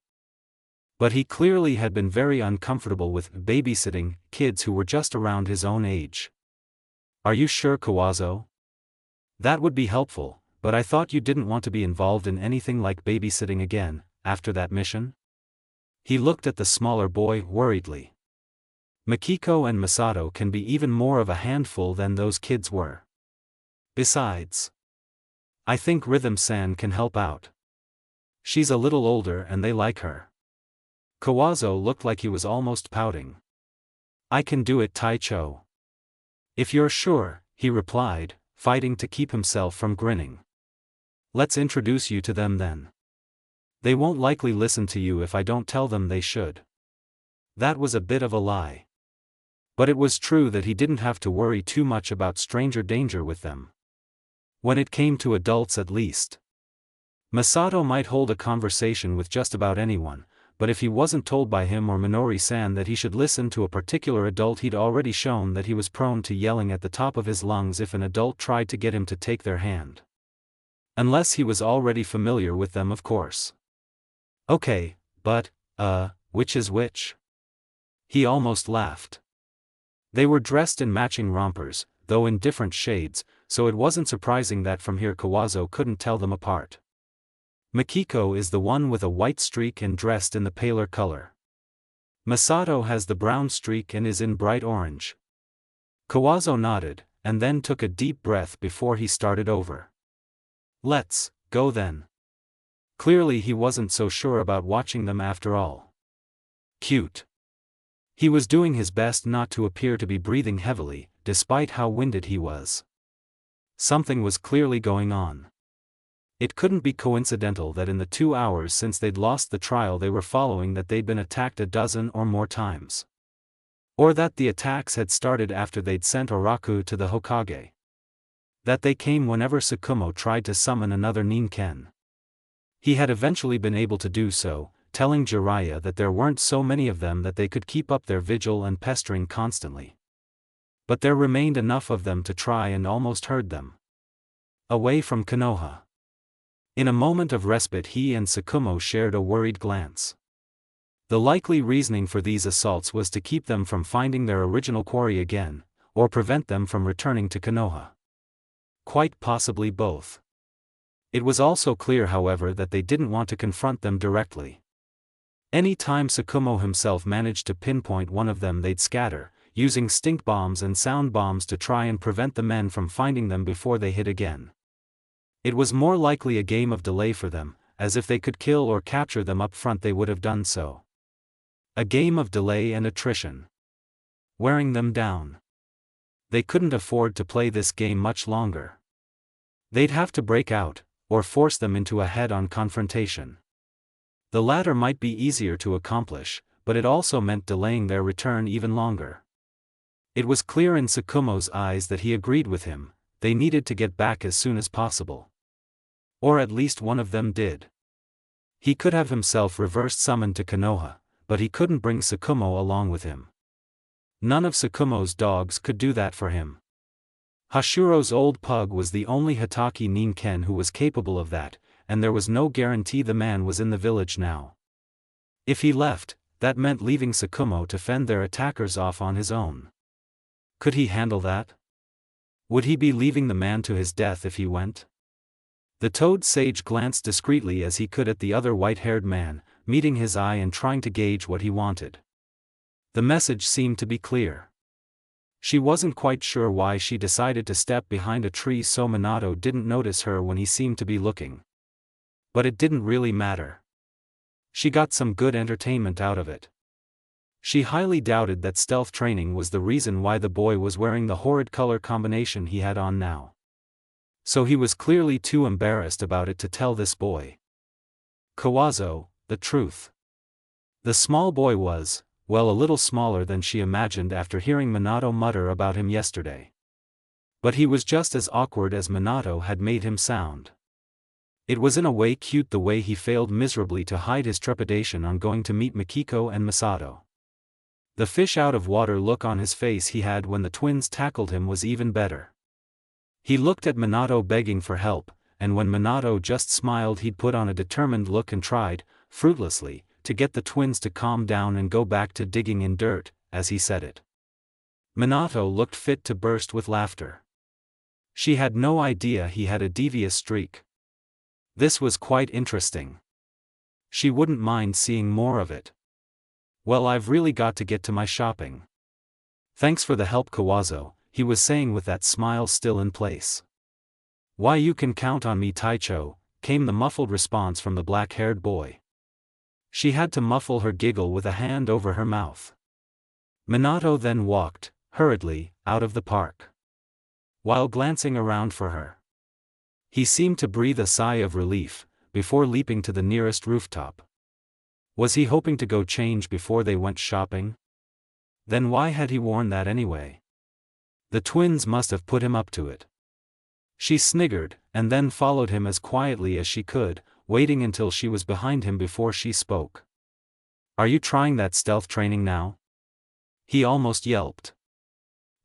But he clearly had been very uncomfortable with babysitting kids who were just around his own age. Are you sure, Kawazo? That would be helpful, but I thought you didn't want to be involved in anything like babysitting again, after that mission? He looked at the smaller boy worriedly. Mikiko and Masato can be even more of a handful than those kids were. Besides, I think Rhythm-san can help out. She's a little older and they like her. Kawazo looked like he was almost pouting. I can do it, Taicho. If you're sure, he replied, fighting to keep himself from grinning. Let's introduce you to them then. They won't likely listen to you if I don't tell them they should. That was a bit of a lie. But it was true that he didn't have to worry too much about stranger danger with them. When it came to adults at least. Masato might hold a conversation with just about anyone, but if he wasn't told by him or Minori-san that he should listen to a particular adult, he'd already shown that he was prone to yelling at the top of his lungs if an adult tried to get him to take their hand. Unless he was already familiar with them, of course. Okay, but, which is which? He almost laughed. They were dressed in matching rompers, though in different shades, so it wasn't surprising that from here Kawazo couldn't tell them apart. Mikiko is the one with a white streak and dressed in the paler color. Masato has the brown streak and is in bright orange. Kawazo nodded, and then took a deep breath before he started over. Let's go then. Clearly he wasn't so sure about watching them after all. Cute. He was doing his best not to appear to be breathing heavily, despite how winded he was. Something was clearly going on. It couldn't be coincidental that in the 2 hours since they'd lost the trial they were following that they'd been attacked a dozen or more times. Or that the attacks had started after they'd sent Oraku to the Hokage. That they came whenever Tsukumo tried to summon another Ninken. He had eventually been able to do so, telling Jiraiya that there weren't so many of them that they could keep up their vigil and pestering constantly. But there remained enough of them to try and almost herd them away from Konoha. In a moment of respite he and Tsukumo shared a worried glance. The likely reasoning for these assaults was to keep them from finding their original quarry again, or prevent them from returning to Konoha. Quite possibly both. It was also clear, however, that they didn't want to confront them directly. Any time Tsukumo himself managed to pinpoint one of them, they'd scatter, using stink bombs and sound bombs to try and prevent the men from finding them before they hit again. It was more likely a game of delay for them, as if they could kill or capture them up front they would have done so. A game of delay and attrition. Wearing them down. They couldn't afford to play this game much longer. They'd have to break out, or force them into a head-on confrontation. The latter might be easier to accomplish, but it also meant delaying their return even longer. It was clear in Tsukumo's eyes that he agreed with him. They needed to get back as soon as possible. Or at least one of them did. He could have himself reversed summoned to Konoha, but he couldn't bring Tsukumo along with him. None of Tsukumo's dogs could do that for him. Hashuro's old pug was the only Hitaki Ninken who was capable of that, and there was no guarantee the man was in the village now. If he left, that meant leaving Tsukumo to fend their attackers off on his own. Could he handle that? Would he be leaving the man to his death if he went? The Toad Sage glanced discreetly as he could at the other white-haired man, meeting his eye and trying to gauge what he wanted. The message seemed to be clear. She wasn't quite sure why she decided to step behind a tree so Minato didn't notice her when he seemed to be looking. But it didn't really matter. She got some good entertainment out of it. She highly doubted that stealth training was the reason why the boy was wearing the horrid color combination he had on now. So he was clearly too embarrassed about it to tell this boy Kawazo the truth. The small boy was, well, a little smaller than she imagined after hearing Minato mutter about him yesterday. But he was just as awkward as Minato had made him sound. It was in a way cute the way he failed miserably to hide his trepidation on going to meet Mikiko and Masato. The fish out of water look on his face he had when the twins tackled him was even better. He looked at Minato begging for help, and when Minato just smiled he'd put on a determined look and tried, fruitlessly, to get the twins to calm down and go back to digging in dirt, as he said it. Minato looked fit to burst with laughter. She had no idea he had a devious streak. This was quite interesting. She wouldn't mind seeing more of it. Well, I've really got to get to my shopping. Thanks for the help, Kawazo, he was saying with that smile still in place. Why, you can count on me, Taicho, came the muffled response from the black-haired boy. She had to muffle her giggle with a hand over her mouth. Minato then walked, hurriedly, out of the park. While glancing around for her, he seemed to breathe a sigh of relief, before leaping to the nearest rooftop. Was he hoping to go change before they went shopping? Then why had he worn that anyway? The twins must have put him up to it. She sniggered, and then followed him as quietly as she could, waiting until she was behind him before she spoke. Are you trying that stealth training now? He almost yelped.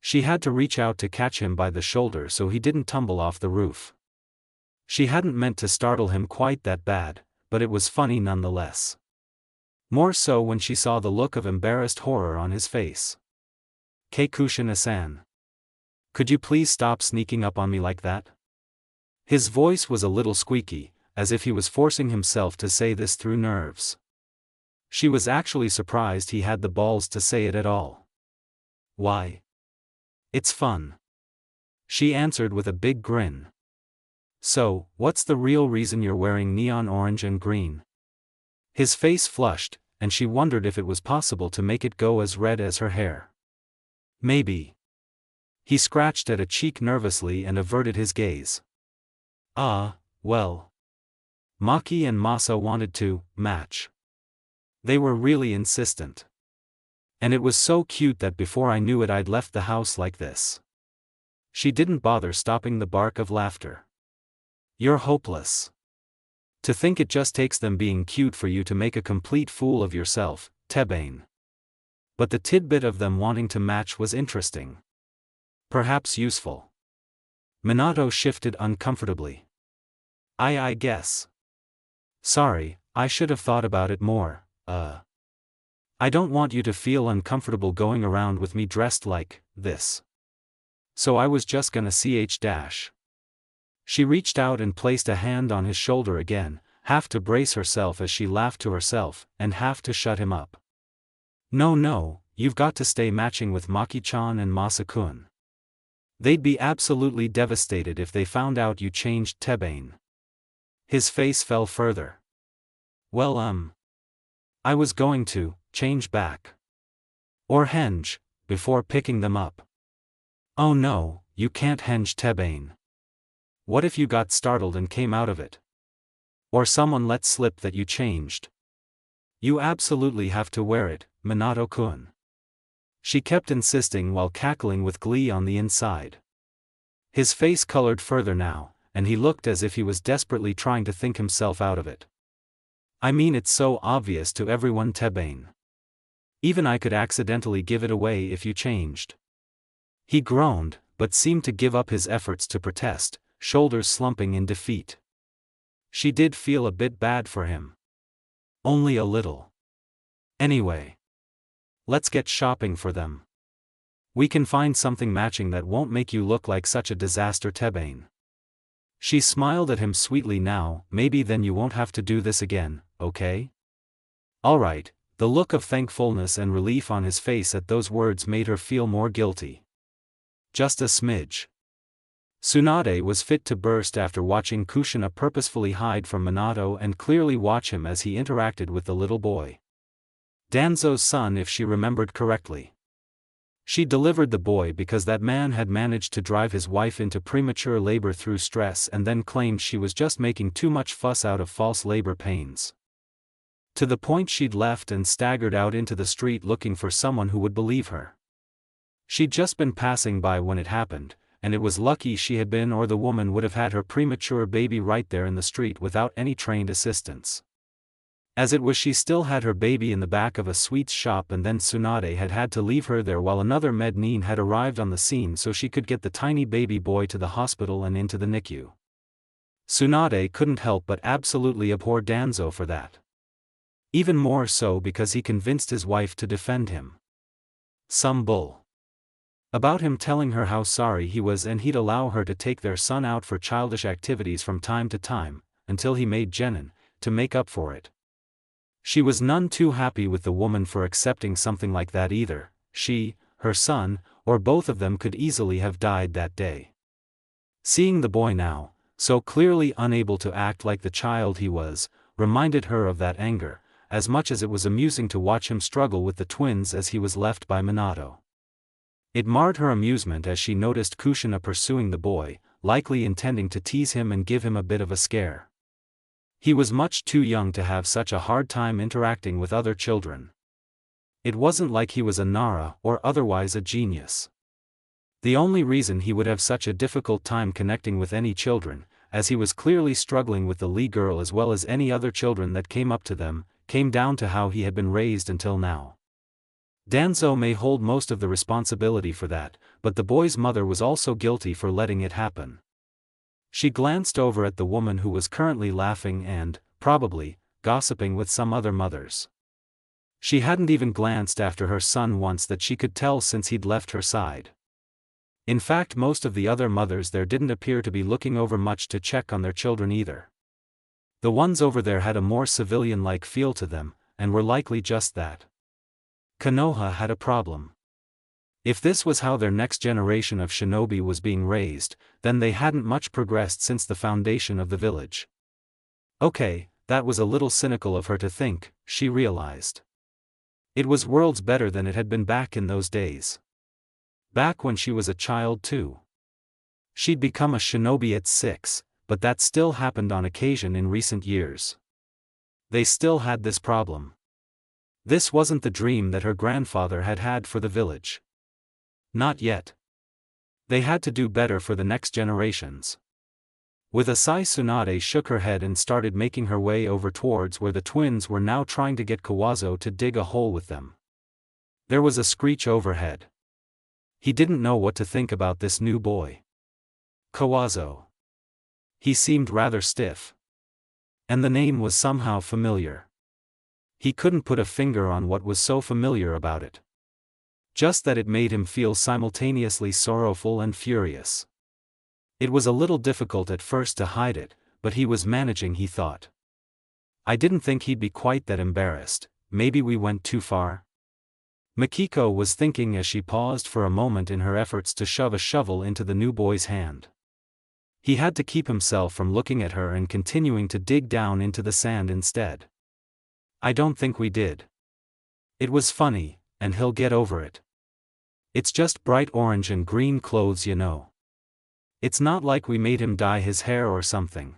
She had to reach out to catch him by the shoulder so he didn't tumble off the roof. She hadn't meant to startle him quite that bad, but it was funny nonetheless. More so when she saw the look of embarrassed horror on his face. Kushina-san. Could you please stop sneaking up on me like that? His voice was a little squeaky, as if he was forcing himself to say this through nerves. She was actually surprised he had the balls to say it at all. Why? It's fun. She answered with a big grin. So, what's the real reason you're wearing neon orange and green? His face flushed, and she wondered if it was possible to make it go as red as her hair. Maybe. He scratched at a cheek nervously and averted his gaze. Well. Maki and Masa wanted to match. They were really insistent. And it was so cute that before I knew it I'd left the house like this. She didn't bother stopping the bark of laughter. You're hopeless. To think it just takes them being cute for you to make a complete fool of yourself, Tebane. But the tidbit of them wanting to match was interesting. Perhaps useful. Minato shifted uncomfortably. I guess. Sorry, I should have thought about it more, I don't want you to feel uncomfortable going around with me dressed like this. So I was just gonna ch. She reached out and placed a hand on his shoulder again, half to brace herself as she laughed to herself, and half to shut him up. No, you've got to stay matching with Maki-chan and Masa-kun. They'd be absolutely devastated if they found out you changed Tebane. His face fell further. Well, I was going to change back. Or henge, before picking them up. Oh no, you can't henge Tebane. What if you got startled and came out of it? Or someone let slip that you changed? You absolutely have to wear it, Minato-kun. She kept insisting while cackling with glee on the inside. His face colored further now, and he looked as if he was desperately trying to think himself out of it. I mean, it's so obvious to everyone, Tebane. Even I could accidentally give it away if you changed. He groaned, but seemed to give up his efforts to protest, shoulders slumping in defeat. She did feel a bit bad for him. Only a little. Anyway. Let's get shopping for them. We can find something matching that won't make you look like such a disaster, Tebane. She smiled at him sweetly. Now, maybe then you won't have to do this again, okay? Alright. The look of thankfulness and relief on his face at those words made her feel more guilty. Just a smidge. Tsunade was fit to burst after watching Kushina purposefully hide from Minato and clearly watch him as he interacted with the little boy. Danzo's son, if she remembered correctly. She delivered the boy because that man had managed to drive his wife into premature labor through stress and then claimed she was just making too much fuss out of false labor pains. To the point she'd left and staggered out into the street looking for someone who would believe her. She'd just been passing by when it happened, and it was lucky she had been, or the woman would have had her premature baby right there in the street without any trained assistance. As it was, she still had her baby in the back of a sweets shop, and then Tsunade had had to leave her there while another mednin had arrived on the scene so she could get the tiny baby boy to the hospital and into the NICU. Tsunade couldn't help but absolutely abhor Danzo for that. Even more so because he convinced his wife to defend him. Some bull. About him telling her how sorry he was and he'd allow her to take their son out for childish activities from time to time, until he made genin, to make up for it. She was none too happy with the woman for accepting something like that either. She, her son, or both of them could easily have died that day. Seeing the boy now, so clearly unable to act like the child he was, reminded her of that anger, as much as it was amusing to watch him struggle with the twins as he was left by Minato. It marred her amusement as she noticed Kushina pursuing the boy, likely intending to tease him and give him a bit of a scare. He was much too young to have such a hard time interacting with other children. It wasn't like he was a Nara or otherwise a genius. The only reason he would have such a difficult time connecting with any children, as he was clearly struggling with the Lee girl as well as any other children that came up to them, came down to how he had been raised until now. Danzo may hold most of the responsibility for that, but the boy's mother was also guilty for letting it happen. She glanced over at the woman who was currently laughing and, probably, gossiping with some other mothers. She hadn't even glanced after her son once that she could tell since he'd left her side. In fact, most of the other mothers there didn't appear to be looking over much to check on their children either. The ones over there had a more civilian-like feel to them, and were likely just that. Konoha had a problem. If this was how their next generation of shinobi was being raised, then they hadn't much progressed since the foundation of the village. Okay, that was a little cynical of her to think, she realized. It was worlds better than it had been back in those days. Back when she was a child too. She'd become a shinobi at 6, but that still happened on occasion in recent years. They still had this problem. This wasn't the dream that her grandfather had had for the village. Not yet. They had to do better for the next generations. With a sigh, Tsunade shook her head and started making her way over towards where the twins were now trying to get Kawazo to dig a hole with them. There was a screech overhead. He didn't know what to think about this new boy. Kawazo. He seemed rather stiff. And the name was somehow familiar. He couldn't put a finger on what was so familiar about it. Just that it made him feel simultaneously sorrowful and furious. It was a little difficult at first to hide it, but he was managing, he thought. I didn't think he'd be quite that embarrassed. Maybe we went too far? Makiko was thinking as she paused for a moment in her efforts to shove a shovel into the new boy's hand. He had to keep himself from looking at her and continuing to dig down into the sand instead. I don't think we did. It was funny, and he'll get over it. It's just bright orange and green clothes, you know. It's not like we made him dye his hair or something.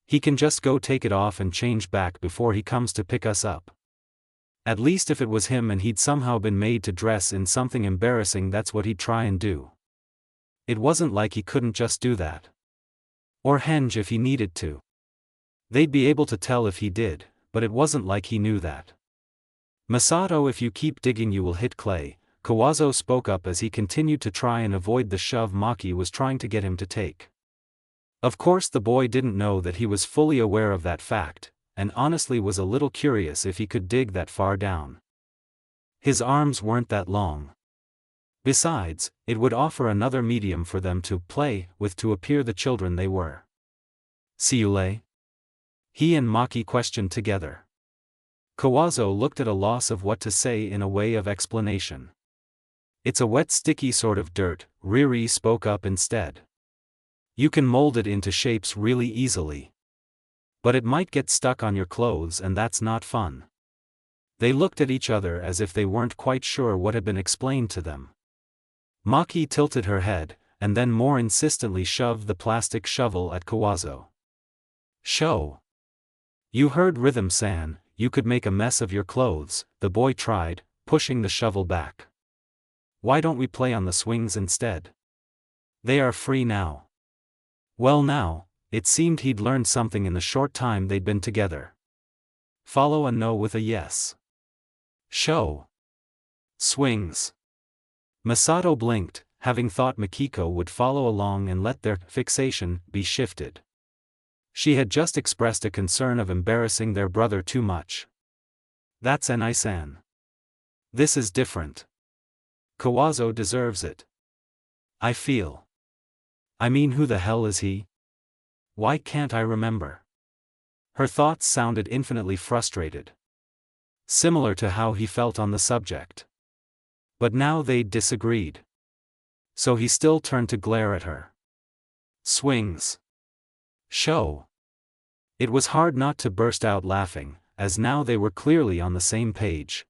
He can just go take it off and change back before he comes to pick us up. At least if it was him and he'd somehow been made to dress in something embarrassing, that's what he'd try and do. It wasn't like he couldn't just do that. Or henge if he needed to. They'd be able to tell if he did, but it wasn't like he knew that. Masato, if you keep digging you will hit clay, Kawazo spoke up as he continued to try and avoid the shove Maki was trying to get him to take. Of course the boy didn't know that he was fully aware of that fact, and honestly was a little curious if he could dig that far down. His arms weren't that long. Besides, it would offer another medium for them to play with to appear the children they were. Siule? He and Maki questioned together. Kawazo looked at a loss of what to say in a way of explanation. It's a wet sticky sort of dirt, Riri spoke up instead. You can mold it into shapes really easily. But it might get stuck on your clothes and that's not fun. They looked at each other as if they weren't quite sure what had been explained to them. Maki tilted her head, and then more insistently shoved the plastic shovel at Kawazo. Show. You heard Rhythm-san, you could make a mess of your clothes, the boy tried, pushing the shovel back. Why don't we play on the swings instead? They are free now. Well now, it seemed he'd learned something in the short time they'd been together. Follow a no with a yes. Show. Swings. Masato blinked, having thought Makiko would follow along and let their fixation be shifted. She had just expressed a concern of embarrassing their brother too much. That's an Isan. This is different. Kawazo deserves it. I feel. I mean, who the hell is he? Why can't I remember? Her thoughts sounded infinitely frustrated. Similar to how he felt on the subject. But now they'd disagreed. So he still turned to glare at her. Swings. Show. It was hard not to burst out laughing, as now they were clearly on the same page.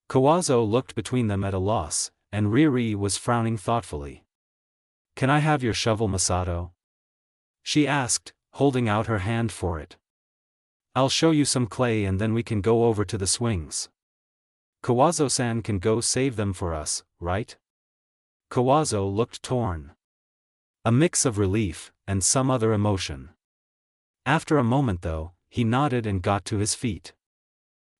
Kawazo looked between them at a loss, and Riri was frowning thoughtfully. Can I have your shovel, Masato? She asked, holding out her hand for it. I'll show you some clay and then we can go over to the swings. Kawazo-san can go save them for us, right? Kawazo looked torn. A mix of relief, and some other emotion. After a moment though, he nodded and got to his feet.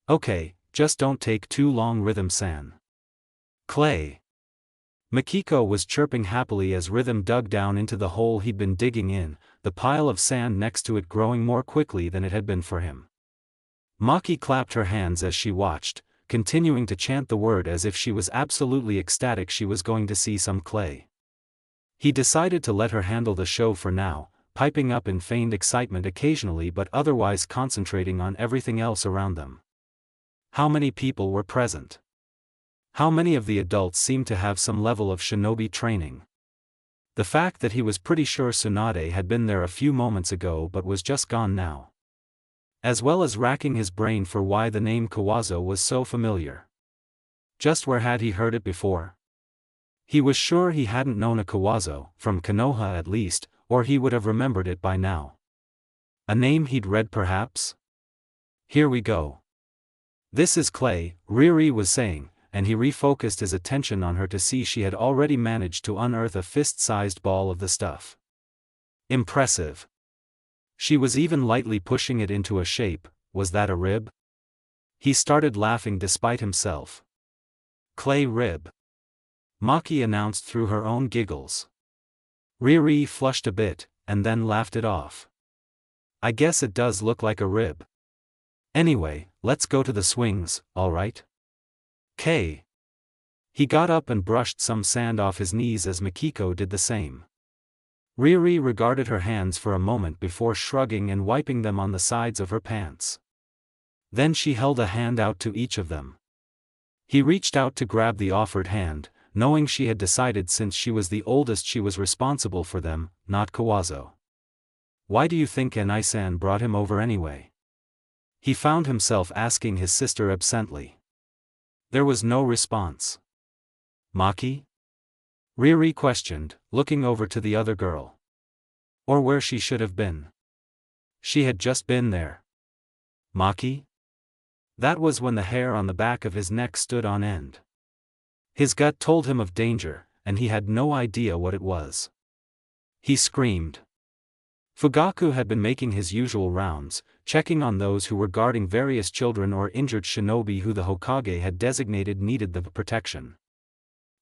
Okay, just don't take too long, Rhythm-san. Clay. Makiko was chirping happily as Rhythm dug down into the hole he'd been digging in, the pile of sand next to it growing more quickly than it had been for him. Maki clapped her hands as she watched, continuing to chant the word as if she was absolutely ecstatic she was going to see some clay. He decided to let her handle the show for now, piping up in feigned excitement occasionally but otherwise concentrating on everything else around them. How many people were present? How many of the adults seemed to have some level of shinobi training? The fact that he was pretty sure Tsunade had been there a few moments ago but was just gone now. As well as racking his brain for why the name Kawazo was so familiar. Just where had he heard it before? He was sure he hadn't known a Kawazo, from Konoha at least, or he would have remembered it by now. A name he'd read perhaps? Here we go. This is clay, Riri was saying, and he refocused his attention on her to see she had already managed to unearth a fist-sized ball of the stuff. Impressive. She was even lightly pushing it into a shape. Was that a rib? He started laughing despite himself. Clay rib. Maki announced through her own giggles. Riri flushed a bit, and then laughed it off. I guess it does look like a rib. Anyway, let's go to the swings, alright? K. He got up and brushed some sand off his knees as Mikiko did the same. Riri regarded her hands for a moment before shrugging and wiping them on the sides of her pants. Then she held a hand out to each of them. He reached out to grab the offered hand, knowing she had decided since she was the oldest she was responsible for them, not Kawazo. Why do you think Anai-san brought him over anyway? He found himself asking his sister absently. There was no response. Maki? Riri questioned, looking over to the other girl. Or where she should have been. She had just been there. Maki? That was when the hair on the back of his neck stood on end. His gut told him of danger, and he had no idea what it was. He screamed. Fugaku had been making his usual rounds, checking on those who were guarding various children or injured shinobi who the Hokage had designated needed the protection.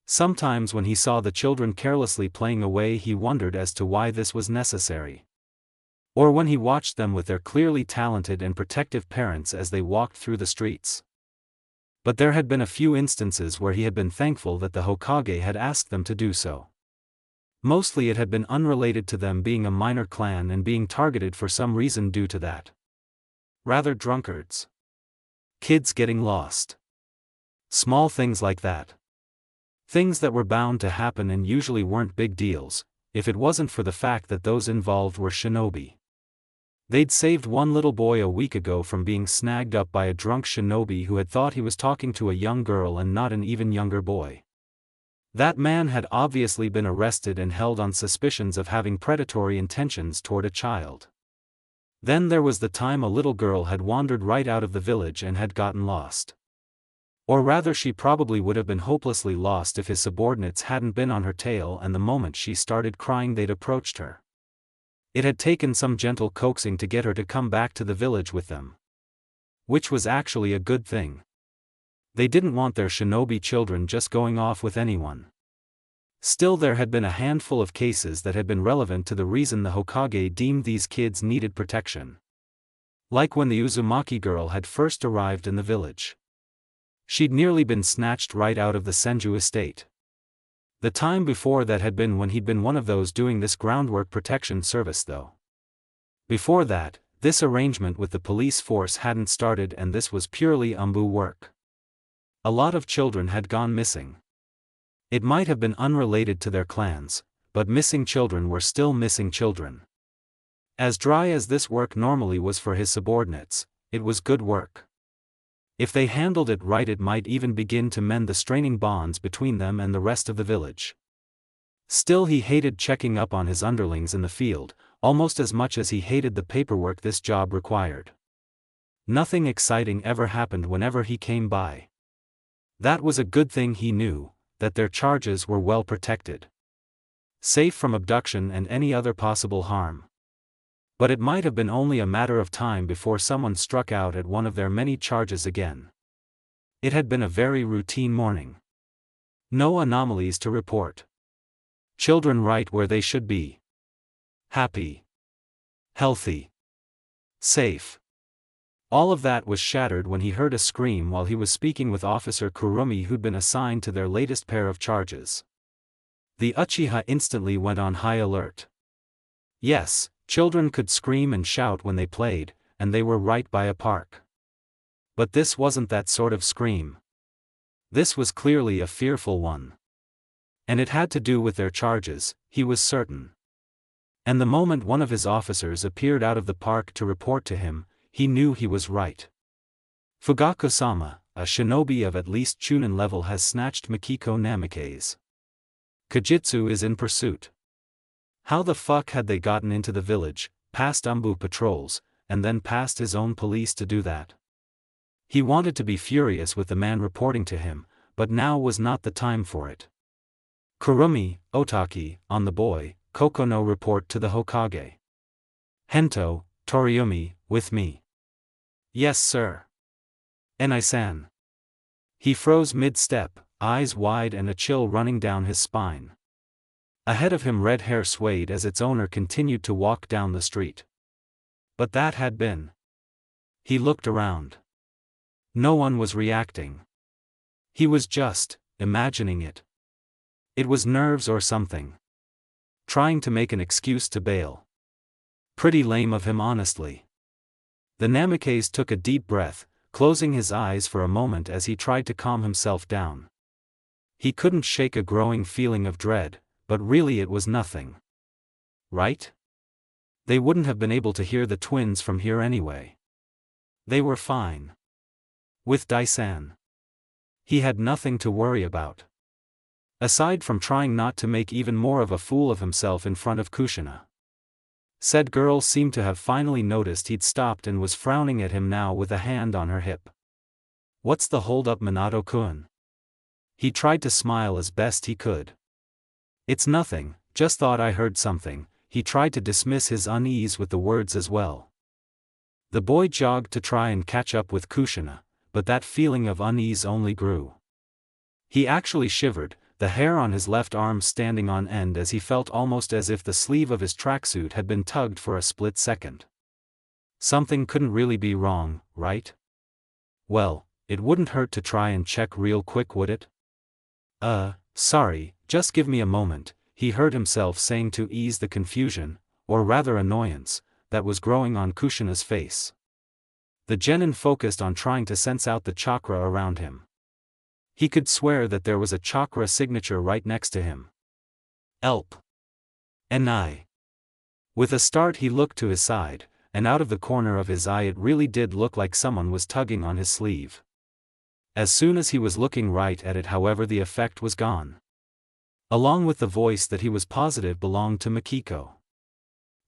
Sometimes when he saw the children carelessly playing away he wondered as to why this was necessary. Or when he watched them with their clearly talented and protective parents as they walked through the streets. But there had been a few instances where he had been thankful that the Hokage had asked them to do so. Mostly it had been unrelated to them being a minor clan and being targeted for some reason due to that. Rather drunkards. Kids getting lost. Small things like that. Things that were bound to happen and usually weren't big deals, if it wasn't for the fact that those involved were shinobi. They'd saved one little boy a week ago from being snagged up by a drunk shinobi who had thought he was talking to a young girl and not an even younger boy. That man had obviously been arrested and held on suspicions of having predatory intentions toward a child. Then there was the time a little girl had wandered right out of the village and had gotten lost. Or rather she probably would have been hopelessly lost if his subordinates hadn't been on her tail, and the moment she started crying they'd approached her. It had taken some gentle coaxing to get her to come back to the village with them. Which was actually a good thing. They didn't want their shinobi children just going off with anyone. Still there had been a handful of cases that had been relevant to the reason the Hokage deemed these kids needed protection. Like when the Uzumaki girl had first arrived in the village. She'd nearly been snatched right out of the Senju estate. The time before that had been when he'd been one of those doing this groundwork protection service though. Before that, this arrangement with the police force hadn't started and this was purely umbu work. A lot of children had gone missing. It might have been unrelated to their clans, but missing children were still missing children. As dry as this work normally was for his subordinates, it was good work. If they handled it right it might even begin to mend the straining bonds between them and the rest of the village. Still he hated checking up on his underlings in the field, almost as much as he hated the paperwork this job required. Nothing exciting ever happened whenever he came by. That was a good thing he knew, that their charges were well protected. Safe from abduction and any other possible harm. But it might have been only a matter of time before someone struck out at one of their many charges again. It had been a very routine morning. No anomalies to report. Children right where they should be. Happy. Healthy. Safe. All of that was shattered when he heard a scream while he was speaking with Officer Kurumi who'd been assigned to their latest pair of charges. The Uchiha instantly went on high alert. Yes, children could scream and shout when they played, and they were right by a park. But this wasn't that sort of scream. This was clearly a fearful one. And it had to do with their charges, he was certain. And the moment one of his officers appeared out of the park to report to him, he knew he was right. Fugaku-sama, a shinobi of at least Chunin level, has snatched Mikiko Namikaze. Kajitsu is in pursuit. How the fuck had they gotten into the village, past umbu patrols, and then past his own police to do that? He wanted to be furious with the man reporting to him, but now was not the time for it. Kurumi, Otaki, on the boy, Kokono report to the Hokage. Hento, Toriumi, with me. Yes sir. Enai-san. He froze mid-step, eyes wide and a chill running down his spine. Ahead of him red hair swayed as its owner continued to walk down the street. But that had been. He looked around. No one was reacting. He was just imagining it. It was nerves or something. Trying to make an excuse to bail. Pretty lame of him, honestly. The Namikaze took a deep breath, closing his eyes for a moment as he tried to calm himself down. He couldn't shake a growing feeling of dread, but really it was nothing. Right? They wouldn't have been able to hear the twins from here anyway. They were fine. With Daisan. He had nothing to worry about. Aside from trying not to make even more of a fool of himself in front of Kushina. Said girl seemed to have finally noticed he'd stopped and was frowning at him now with a hand on her hip. What's the hold-up, Minato-kun? He tried to smile as best he could. It's nothing, just thought I heard something. He tried to dismiss his unease with the words as well. The boy jogged to try and catch up with Kushina, but that feeling of unease only grew. He actually shivered, the hair on his left arm standing on end as he felt almost as if the sleeve of his tracksuit had been tugged for a split second. Something couldn't really be wrong, right? Well, it wouldn't hurt to try and check real quick, would it? Sorry, just give me a moment, he heard himself saying to ease the confusion, or rather annoyance, that was growing on Kushina's face. The genin focused on trying to sense out the chakra around him. He could swear that there was a chakra signature right next to him. Elp. Ni. With a start he looked to his side, and out of the corner of his eye it really did look like someone was tugging on his sleeve. As soon as he was looking right at it, however, the effect was gone. Along with the voice that he was positive belonged to Mikiko.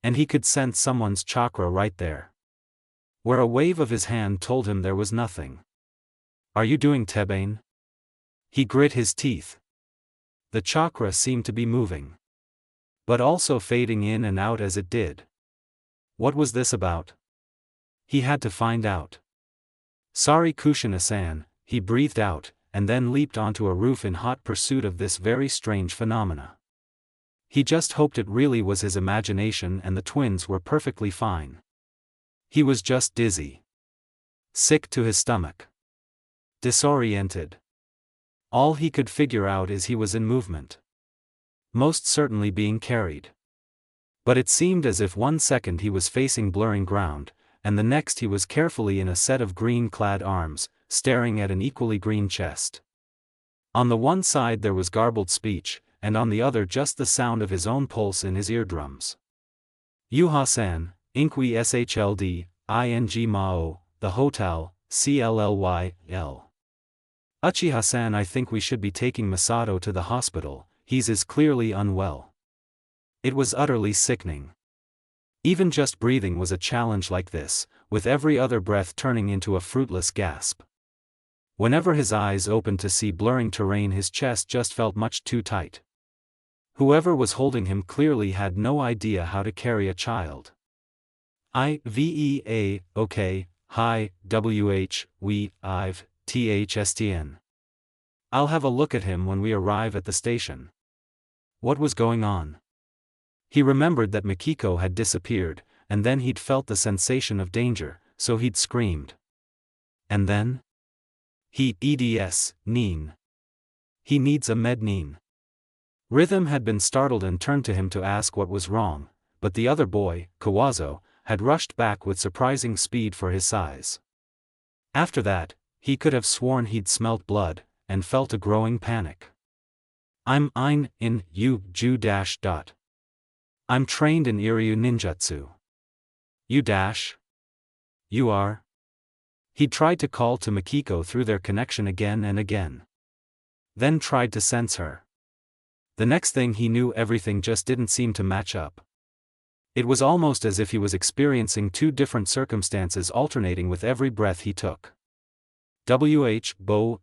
And he could sense someone's chakra right there. Where a wave of his hand told him there was nothing. Are you doing tebane? He grit his teeth. The chakra seemed to be moving. But also fading in and out as it did. What was this about? He had to find out. Sorry, Kushina-san, he breathed out, and then leaped onto a roof in hot pursuit of this very strange phenomena. He just hoped it really was his imagination and the twins were perfectly fine. He was just dizzy. Sick to his stomach. Disoriented. All he could figure out is he was in movement. Most certainly being carried. But it seemed as if 1 second he was facing blurring ground, and the next he was carefully in a set of green-clad arms, staring at an equally green chest. On the one side there was garbled speech, and on the other just the sound of his own pulse in his eardrums. Yuha-san, Inkwi shld, ing mao, the hotel, cllyl. Uchiha-san, I think we should be taking Masato to the hospital, he's clearly unwell. It was utterly sickening. Even just breathing was a challenge like this, with every other breath turning into a fruitless gasp. Whenever his eyes opened to see blurring terrain, his chest just felt much too tight. Whoever was holding him clearly had no idea how to carry a child. Okay, hi, we, I've, thstn. I'll have a look at him when we arrive at the station. What was going on? He remembered that Mikiko had disappeared, and then he'd felt the sensation of danger, so he'd screamed. And then? Neen. He needs a med-neen. Rhythm had been startled and turned to him to ask what was wrong, but the other boy, Kawazo, had rushed back with surprising speed for his size. After that, he could have sworn he'd smelt blood, and felt a growing panic. I'm in Ju dash dot. I'm trained in Iryu ninjutsu. You dash? You are? He tried to call to Mikiko through their connection again and again. Then tried to sense her. The next thing he knew, everything just didn't seem to match up. It was almost as if he was experiencing two different circumstances alternating with every breath he took. Bo,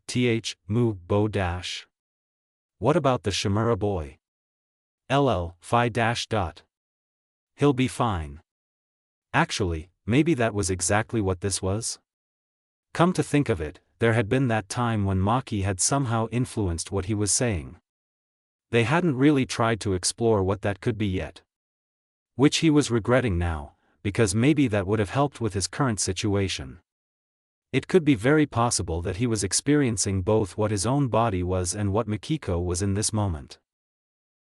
mu, bo dash. What about the Shimura boy? Phi dash dot. He'll be fine. Actually, maybe that was exactly what this was? Come to think of it, there had been that time when Maki had somehow influenced what he was saying. They hadn't really tried to explore what that could be yet. Which he was regretting now, because maybe that would have helped with his current situation. It could be very possible that he was experiencing both what his own body was and what Mikiko was in this moment.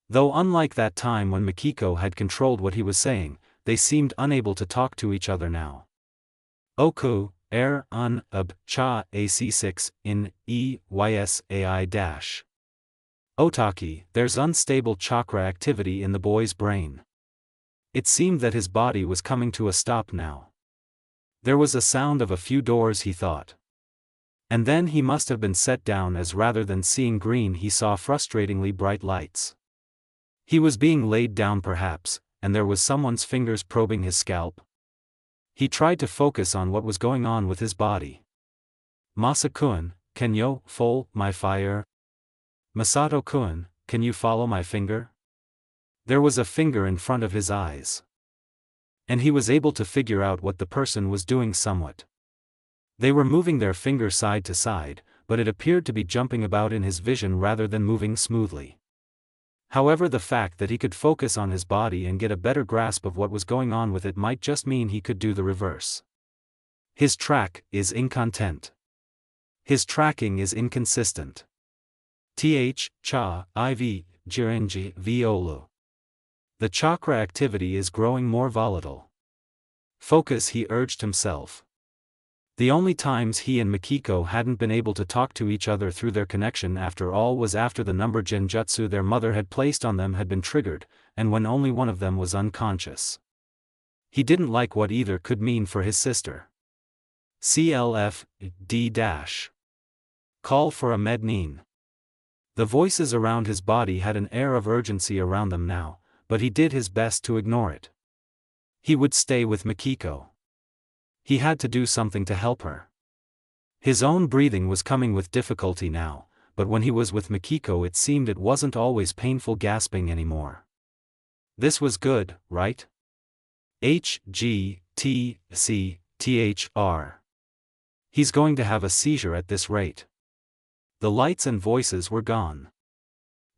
Though unlike that time when Mikiko had controlled what he was saying, they seemed unable to talk to each other now. Oku, cha ac6, in, ysai dash. Otaki, there's unstable chakra activity in the boy's brain. It seemed that his body was coming to a stop now. There was a sound of a few doors, he thought. And then he must have been set down, as rather than seeing green he saw frustratingly bright lights. He was being laid down perhaps, and there was someone's fingers probing his scalp. He tried to focus on what was going on with his body. Masa-kun, can you follow my fire? Masato-kun, can you follow my finger? There was a finger in front of his eyes. And he was able to figure out what the person was doing somewhat. They were moving their finger side to side, but it appeared to be jumping about in his vision rather than moving smoothly. However, the fact that he could focus on his body and get a better grasp of what was going on with it might just mean he could do the reverse. His track is incontent. His tracking is inconsistent. Cha, iv, jirenji, violu. The chakra activity is growing more volatile. Focus, he urged himself. The only times he and Mikiko hadn't been able to talk to each other through their connection after all was after the number genjutsu their mother had placed on them had been triggered, and when only one of them was unconscious. He didn't like what either could mean for his sister. CLF, D-. Call for a mednin. The voices around his body had an air of urgency around them now, but he did his best to ignore it. He would stay with Mikiko. He had to do something to help her. His own breathing was coming with difficulty now, but when he was with Mikiko it seemed it wasn't always painful gasping anymore. This was good, right? H-G-T-C-T-H-R. He's going to have a seizure at this rate. The lights and voices were gone.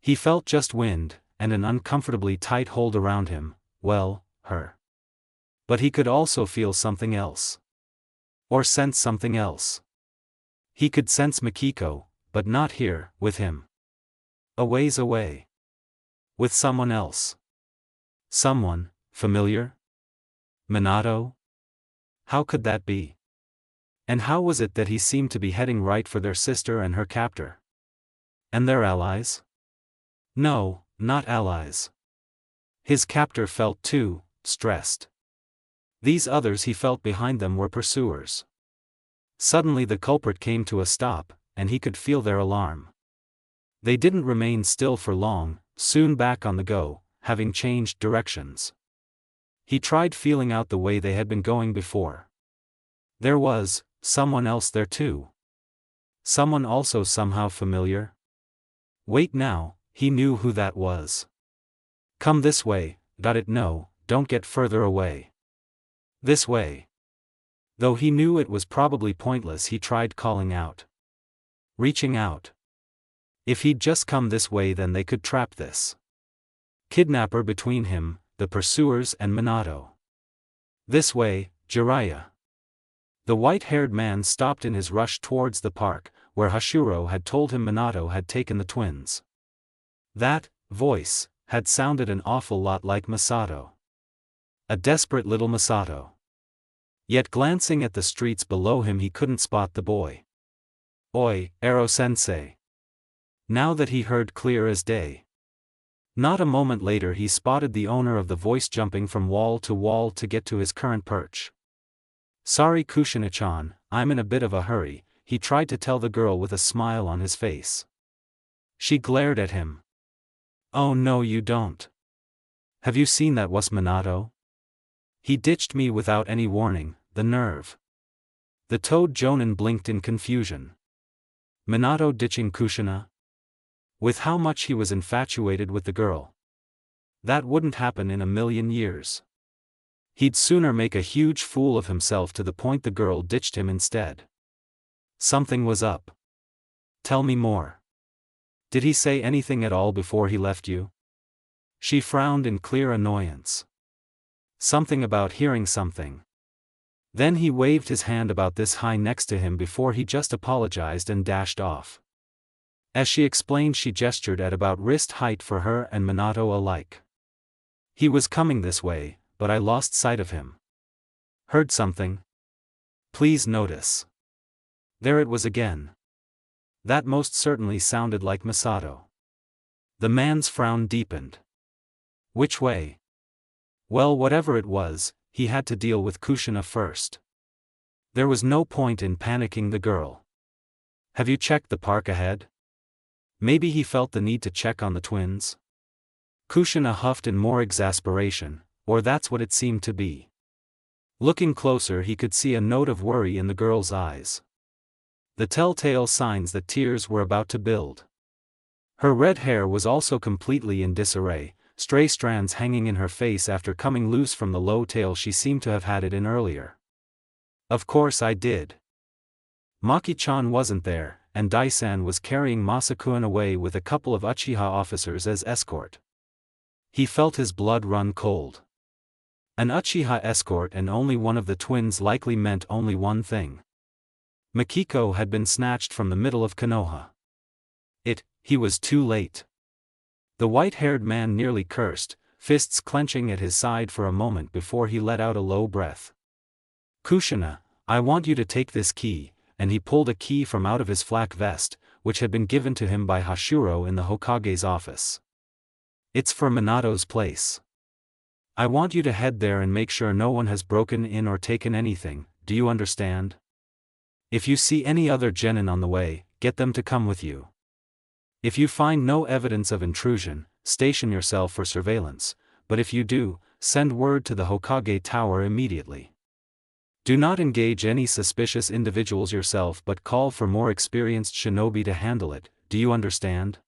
He felt just wind, and an uncomfortably tight hold around him, well, her. But he could also feel something else. Or sense something else. He could sense Mikiko, but not here, with him. A ways away. With someone else. Someone, familiar? Minato? How could that be? And how was it that he seemed to be heading right for their sister and her captor? And their allies? No, not allies. His captor felt too stressed. These others he felt behind them were pursuers. Suddenly the culprit came to a stop, and he could feel their alarm. They didn't remain still for long, soon back on the go, having changed directions. He tried feeling out the way they had been going before. There was someone else there too. Someone also somehow familiar. Wait now, he knew who that was. Come this way, got it? No, don't get further away. This way. Though he knew it was probably pointless, he tried calling out. Reaching out. If he'd just come this way, then they could trap this kidnapper between him, the pursuers, and Minato. This way, Jiraiya. The white-haired man stopped in his rush towards the park, where Hashiro had told him Minato had taken the twins. That voice had sounded an awful lot like Masato. A desperate little Masato. Yet glancing at the streets below him he couldn't spot the boy. Oi, Ero-sensei. Now that he heard clear as day. Not a moment later he spotted the owner of the voice jumping from wall to get to his current perch. Sorry Kushina-chan, I'm in a bit of a hurry, he tried to tell the girl with a smile on his face. She glared at him. Oh no, you don't. Have you seen that was Minato? He ditched me without any warning, the nerve. The Toad Jonin blinked in confusion. Minato ditching Kushina? With how much he was infatuated with the girl. That wouldn't happen in a million years. He'd sooner make a huge fool of himself to the point the girl ditched him instead. Something was up. Tell me more. Did he say anything at all before he left you? She frowned in clear annoyance. Something about hearing something. Then he waved his hand about this high next to him before he just apologized and dashed off. As she explained, she gestured at about wrist height for her and Minato alike. He was coming this way, but I lost sight of him. Heard something? Please notice. There it was again. That most certainly sounded like Masato. The man's frown deepened. Which way? Well, whatever it was, he had to deal with Kushina first. There was no point in panicking the girl. Have you checked the park ahead? Maybe he felt the need to check on the twins? Kushina huffed in more exasperation, or that's what it seemed to be. Looking closer, he could see a note of worry in the girl's eyes. The telltale signs that tears were about to build. Her red hair was also completely in disarray, stray strands hanging in her face after coming loose from the low tail she seemed to have had it in earlier. Of course I did. Maki-chan wasn't there, and Daisan was carrying Masakun away with a couple of Uchiha officers as escort. He felt his blood run cold. An Uchiha escort and only one of the twins likely meant only one thing. Makiko had been snatched from the middle of Konoha. He was too late. The white-haired man nearly cursed, fists clenching at his side for a moment before he let out a low breath. Kushina, I want you to take this key, and he pulled a key from out of his flak vest, which had been given to him by Hashiro in the Hokage's office. It's for Minato's place. I want you to head there and make sure no one has broken in or taken anything, do you understand? If you see any other genin on the way, get them to come with you. If you find no evidence of intrusion, station yourself for surveillance, but if you do, send word to the Hokage Tower immediately. Do not engage any suspicious individuals yourself but call for more experienced shinobi to handle it, do you understand?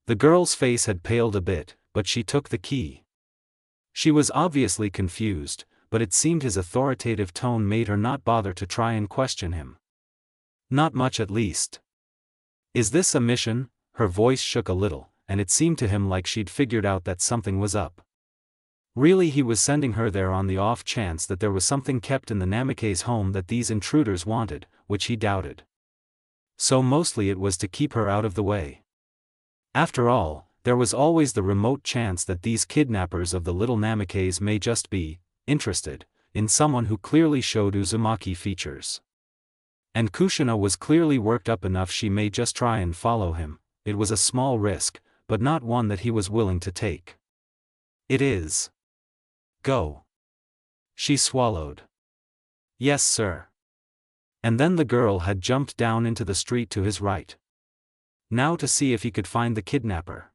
The girl's face had paled a bit, but she took the key. She was obviously confused, but it seemed his authoritative tone made her not bother to try and question him. Not much at least. Is this a mission? Her voice shook a little, and it seemed to him like she'd figured out that something was up. Really, he was sending her there on the off chance that there was something kept in the Namikaze home that these intruders wanted, which he doubted. So mostly it was to keep her out of the way. After all, there was always the remote chance that these kidnappers of the little Namikaze may just be interested in someone who clearly showed Uzumaki features. And Kushina was clearly worked up enough she may just try and follow him. It was a small risk, but not one that he was willing to take. It is. Go. She swallowed. Yes, sir. And then the girl had jumped down into the street to his right. Now to see if he could find the kidnapper.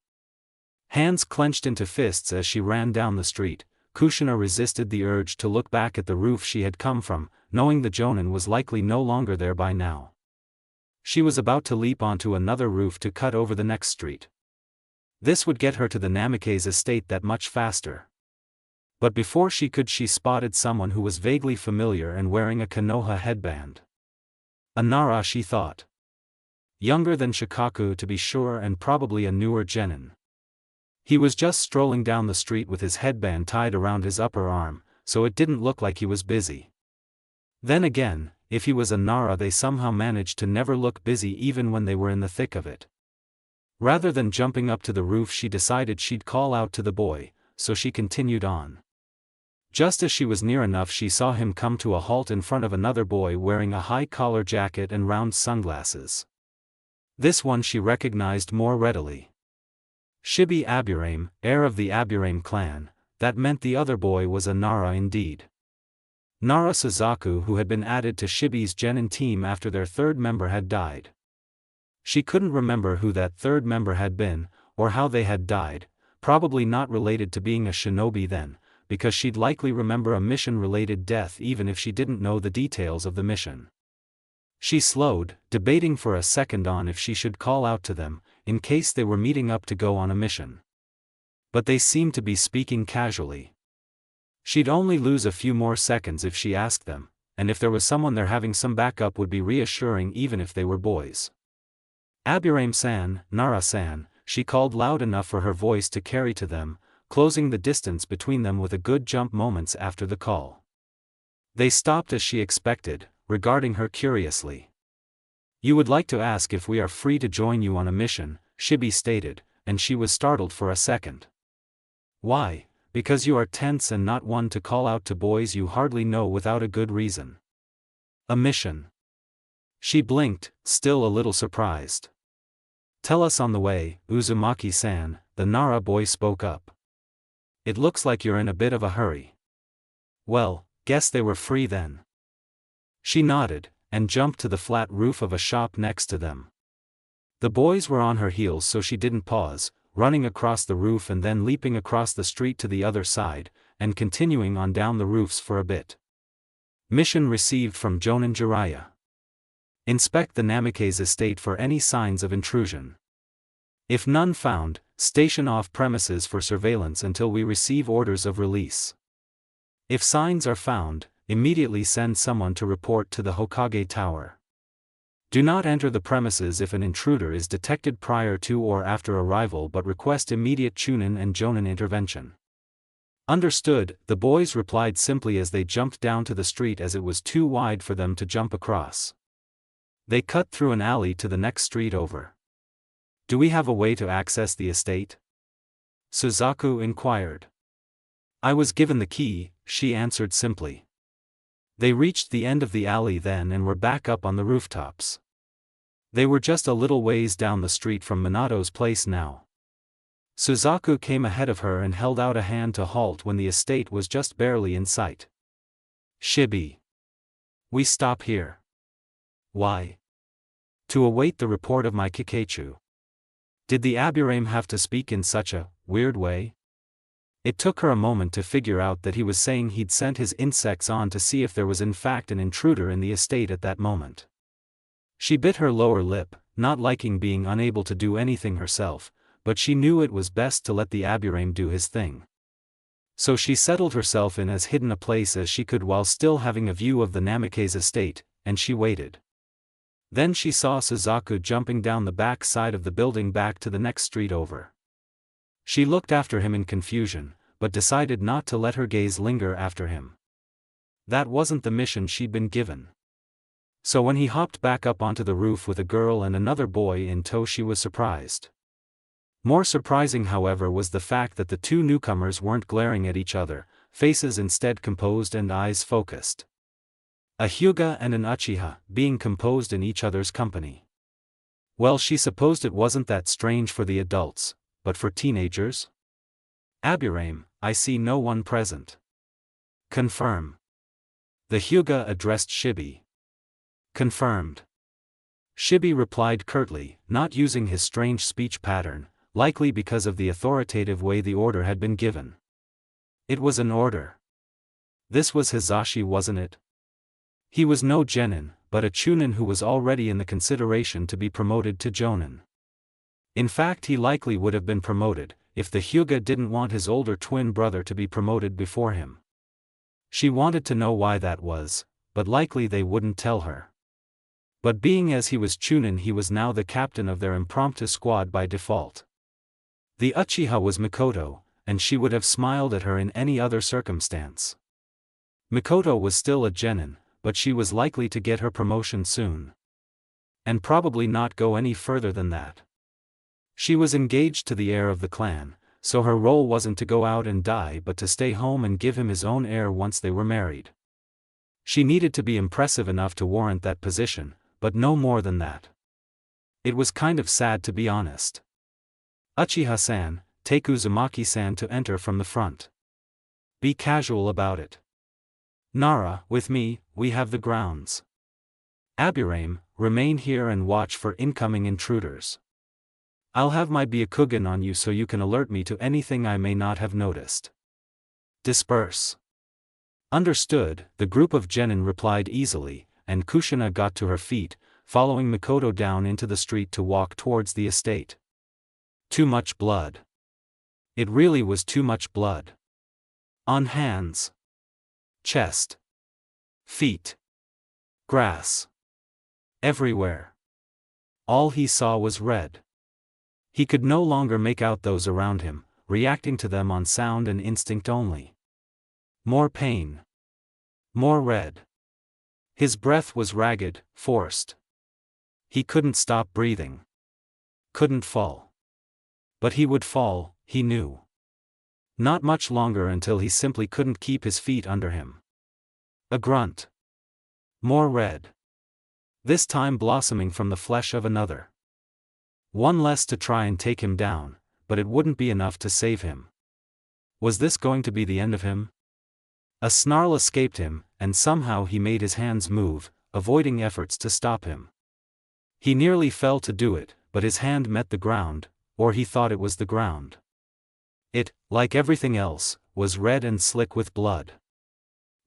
Hands clenched into fists as she ran down the street, Kushina resisted the urge to look back at the roof she had come from, knowing the Jonin was likely no longer there by now. She was about to leap onto another roof to cut over the next street. This would get her to the Namikaze estate that much faster. But before she could, she spotted someone who was vaguely familiar and wearing a Konoha headband. A Nara, she thought. Younger than Shikaku to be sure, and probably a newer genin. He was just strolling down the street with his headband tied around his upper arm, so it didn't look like he was busy. Then again, if he was a Nara, they somehow managed to never look busy even when they were in the thick of it. Rather than jumping up to the roof, she decided she'd call out to the boy, so she continued on. Just as she was near enough, she saw him come to a halt in front of another boy wearing a high-collar jacket and round sunglasses. This one she recognized more readily. Shibi Aburame, heir of the Aburame clan. That meant the other boy was a Nara indeed. Nara Suzaku, who had been added to Shibi's genin team after their third member had died. She couldn't remember who that third member had been, or how they had died, probably not related to being a shinobi then, because she'd likely remember a mission-related death even if she didn't know the details of the mission. She slowed, debating for a second on if she should call out to them, in case they were meeting up to go on a mission. But they seemed to be speaking casually. She'd only lose a few more seconds if she asked them, and if there was someone there, having some backup would be reassuring even if they were boys. Aburame-san, Nara-san, she called loud enough for her voice to carry to them, closing the distance between them with a good jump moments after the call. They stopped as she expected, regarding her curiously. "You would like to ask if we are free to join you on a mission," Shibi stated, and she was startled for a second. "Why?" "Because you are tense and not one to call out to boys you hardly know without a good reason." "A mission?" She blinked, still a little surprised. "Tell us on the way, Uzumaki-san," the Nara boy spoke up. "It looks like you're in a bit of a hurry." "Well, guess they were free then." She nodded, and jumped to the flat roof of a shop next to them. The boys were on her heels, so she didn't pause, running across the roof and then leaping across the street to the other side, and continuing on down the roofs for a bit. Mission received from Jonin Jiraiya. Inspect the Namikaze estate for any signs of intrusion. If none found, station off premises for surveillance until we receive orders of release. If signs are found, immediately send someone to report to the Hokage Tower. Do not enter the premises if an intruder is detected prior to or after arrival, but request immediate Chunin and Jonin intervention. Understood, the boys replied simply as they jumped down to the street as it was too wide for them to jump across. They cut through an alley to the next street over. "Do we have a way to access the estate?" Suzaku inquired. "I was given the key," she answered simply. They reached the end of the alley then and were back up on the rooftops. They were just a little ways down the street from Minato's place now. Suzaku came ahead of her and held out a hand to halt when the estate was just barely in sight. "Shibi. We stop here." "Why?" "To await the report of my Kikeichu." Did the Aburame have to speak in such a weird way? It took her a moment to figure out that he was saying he'd sent his insects on to see if there was in fact an intruder in the estate at that moment. She bit her lower lip, not liking being unable to do anything herself, but she knew it was best to let the Aburame do his thing. So she settled herself in as hidden a place as she could while still having a view of the Namikaze estate, and she waited. Then she saw Suzaku jumping down the back side of the building back to the next street over. She looked after him in confusion, but decided not to let her gaze linger after him. That wasn't the mission she'd been given. So when he hopped back up onto the roof with a girl and another boy in tow, she was surprised. More surprising, however, was the fact that the two newcomers weren't glaring at each other, faces instead composed and eyes focused. A Hyuga and an Uchiha, being composed in each other's company. Well, she supposed it wasn't that strange for the adults, but for teenagers? "Aburame, I see no one present." "Confirm." The Hyuga addressed Shibi. "Confirmed." Shibi replied curtly, not using his strange speech pattern, likely because of the authoritative way the order had been given. It was an order. This was Hizashi, wasn't it? He was no genin, but a chunin who was already in the consideration to be promoted to jonin. In fact, he likely would have been promoted, if the Hyuga didn't want his older twin brother to be promoted before him. She wanted to know why that was, but likely they wouldn't tell her. But being as he was chunin, he was now the captain of their impromptu squad by default. The Uchiha was Mikoto, and she would have smiled at her in any other circumstance. Mikoto was still a genin, but she was likely to get her promotion soon. And probably not go any further than that. She was engaged to the heir of the clan, so her role wasn't to go out and die but to stay home and give him his own heir once they were married. She needed to be impressive enough to warrant that position, but no more than that. It was kind of sad, to be honest. "Uchiha-san, take Uzumaki-san to enter from the front. Be casual about it. Nara, with me, we have the grounds. Aburame, remain here and watch for incoming intruders. I'll have my Byakugan on you so you can alert me to anything I may not have noticed. Disperse." Understood, the group of genin replied easily, and Kushina got to her feet, following Mikoto down into the street to walk towards the estate. Too much blood. It really was too much blood. On hands. Chest. Feet. Grass. Everywhere. All he saw was red. He could no longer make out those around him, reacting to them on sound and instinct only. More pain. More red. His breath was ragged, forced. He couldn't stop breathing. Couldn't fall. But he would fall, he knew. Not much longer until he simply couldn't keep his feet under him. A grunt. More red. This time blossoming from the flesh of another. One less to try and take him down, but it wouldn't be enough to save him. Was this going to be the end of him? A snarl escaped him, and somehow he made his hands move, avoiding efforts to stop him. He nearly fell to do it, but his hand met the ground, or he thought it was the ground. It, like everything else, was red and slick with blood.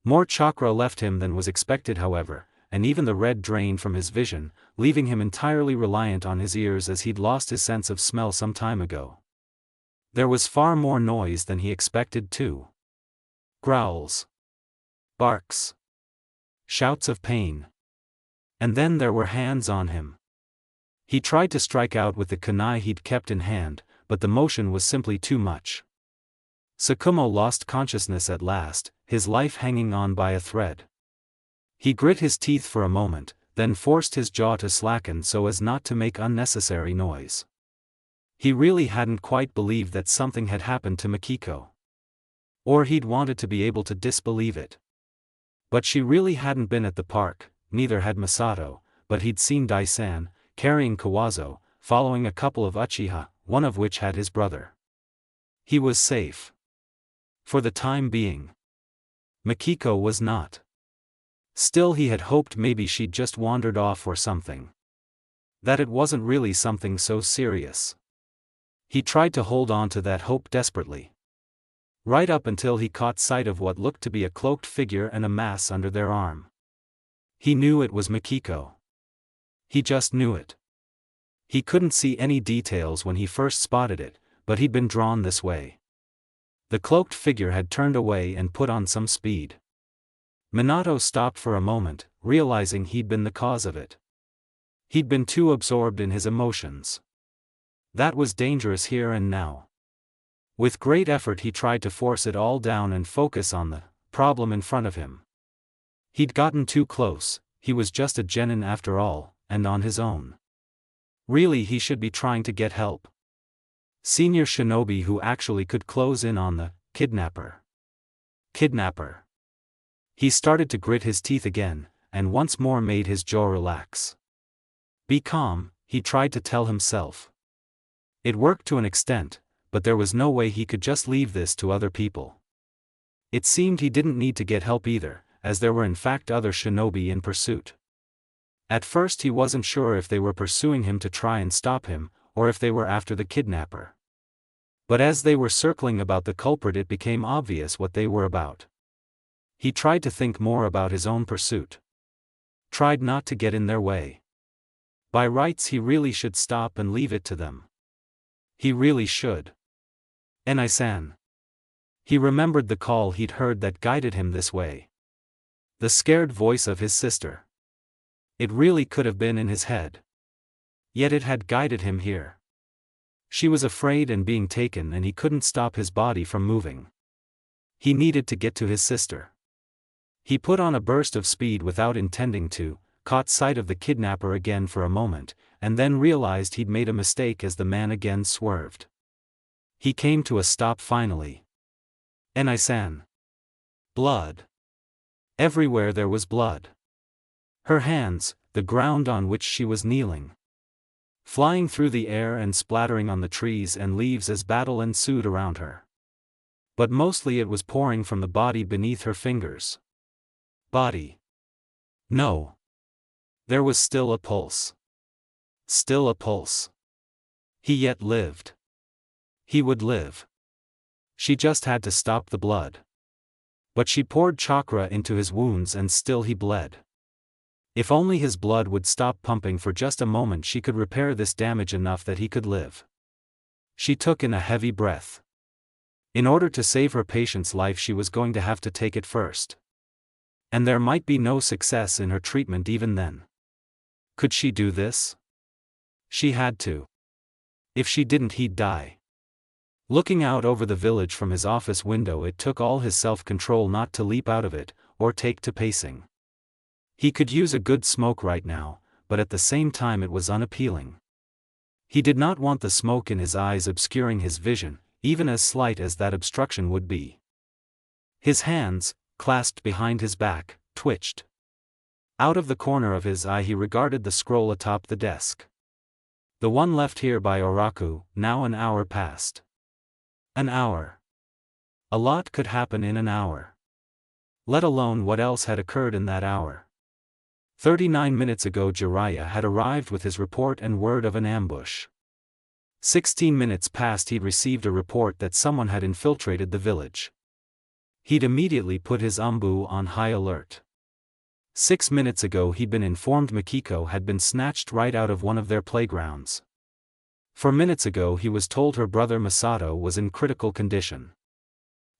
More chakra left him than was expected, however, and even the red drained from his vision, leaving him entirely reliant on his ears as he'd lost his sense of smell some time ago. There was far more noise than he expected too. Growls. Barks. Shouts of pain. And then there were hands on him. He tried to strike out with the kunai he'd kept in hand, but the motion was simply too much. Tsukumo lost consciousness at last, his life hanging on by a thread. He grit his teeth for a moment, then forced his jaw to slacken so as not to make unnecessary noise. He really hadn't quite believed that something had happened to Mikiko. Or he'd wanted to be able to disbelieve it. But she really hadn't been at the park, neither had Masato, but he'd seen Dai-san, carrying Kawazo, following a couple of Uchiha, one of which had his brother. He was safe. For the time being. Mikiko was not. Still, he had hoped maybe she'd just wandered off or something. That it wasn't really something so serious. He tried to hold on to that hope desperately. Right up until he caught sight of what looked to be a cloaked figure and a mass under their arm. He knew it was Mikiko. He just knew it. He couldn't see any details when he first spotted it, but he'd been drawn this way. The cloaked figure had turned away and put on some speed. Minato stopped for a moment, realizing he'd been the cause of it. He'd been too absorbed in his emotions. That was dangerous here and now. With great effort he tried to force it all down and focus on the problem in front of him. He'd gotten too close, he was just a genin after all, and on his own. Really, he should be trying to get help. Senior shinobi who actually could close in on the kidnapper. Kidnapper. He started to grit his teeth again, and once more made his jaw relax. Be calm, he tried to tell himself. It worked to an extent, but there was no way he could just leave this to other people. It seemed he didn't need to get help either, as there were in fact other shinobi in pursuit. At first he wasn't sure if they were pursuing him to try and stop him, or if they were after the kidnapper. But as they were circling about the culprit, it became obvious what they were about. He tried to think more about his own pursuit. Tried not to get in their way. By rights he really should stop and leave it to them. He really should. Enai-san. He remembered the call he'd heard that guided him this way. The scared voice of his sister. It really could have been in his head. Yet it had guided him here. She was afraid and being taken, and he couldn't stop his body from moving. He needed to get to his sister. He put on a burst of speed without intending to, caught sight of the kidnapper again for a moment, and then realized he'd made a mistake as the man again swerved. He came to a stop finally. Enai-san. Blood. Everywhere there was blood. Her hands, the ground on which she was kneeling. Flying through the air and splattering on the trees and leaves as battle ensued around her. But mostly it was pouring from the body beneath her fingers. Body. No. There was still a pulse. Still a pulse. He yet lived. He would live. She just had to stop the blood. But she poured chakra into his wounds and still he bled. If only his blood would stop pumping for just a moment, she could repair this damage enough that he could live. She took in a heavy breath. In order to save her patient's life, she was going to have to take it first. And there might be no success in her treatment even then. Could she do this? She had to. If she didn't, he'd die. Looking out over the village from his office window, it took all his self-control not to leap out of it, or take to pacing. He could use a good smoke right now, but at the same time it was unappealing. He did not want the smoke in his eyes obscuring his vision, even as slight as that obstruction would be. His hands, clasped behind his back, twitched. Out of the corner of his eye he regarded the scroll atop the desk. The one left here by Oraku, now an hour passed. An hour. A lot could happen in an hour. Let alone what else had occurred in that hour. 39 minutes ago Jiraiya had arrived with his report and word of an ambush. 16 minutes past he'd received a report that someone had infiltrated the village. He'd immediately put his Umbu on high alert. 6 minutes ago he'd been informed Mikiko had been snatched right out of one of their playgrounds. 4 minutes ago he was told her brother Masato was in critical condition.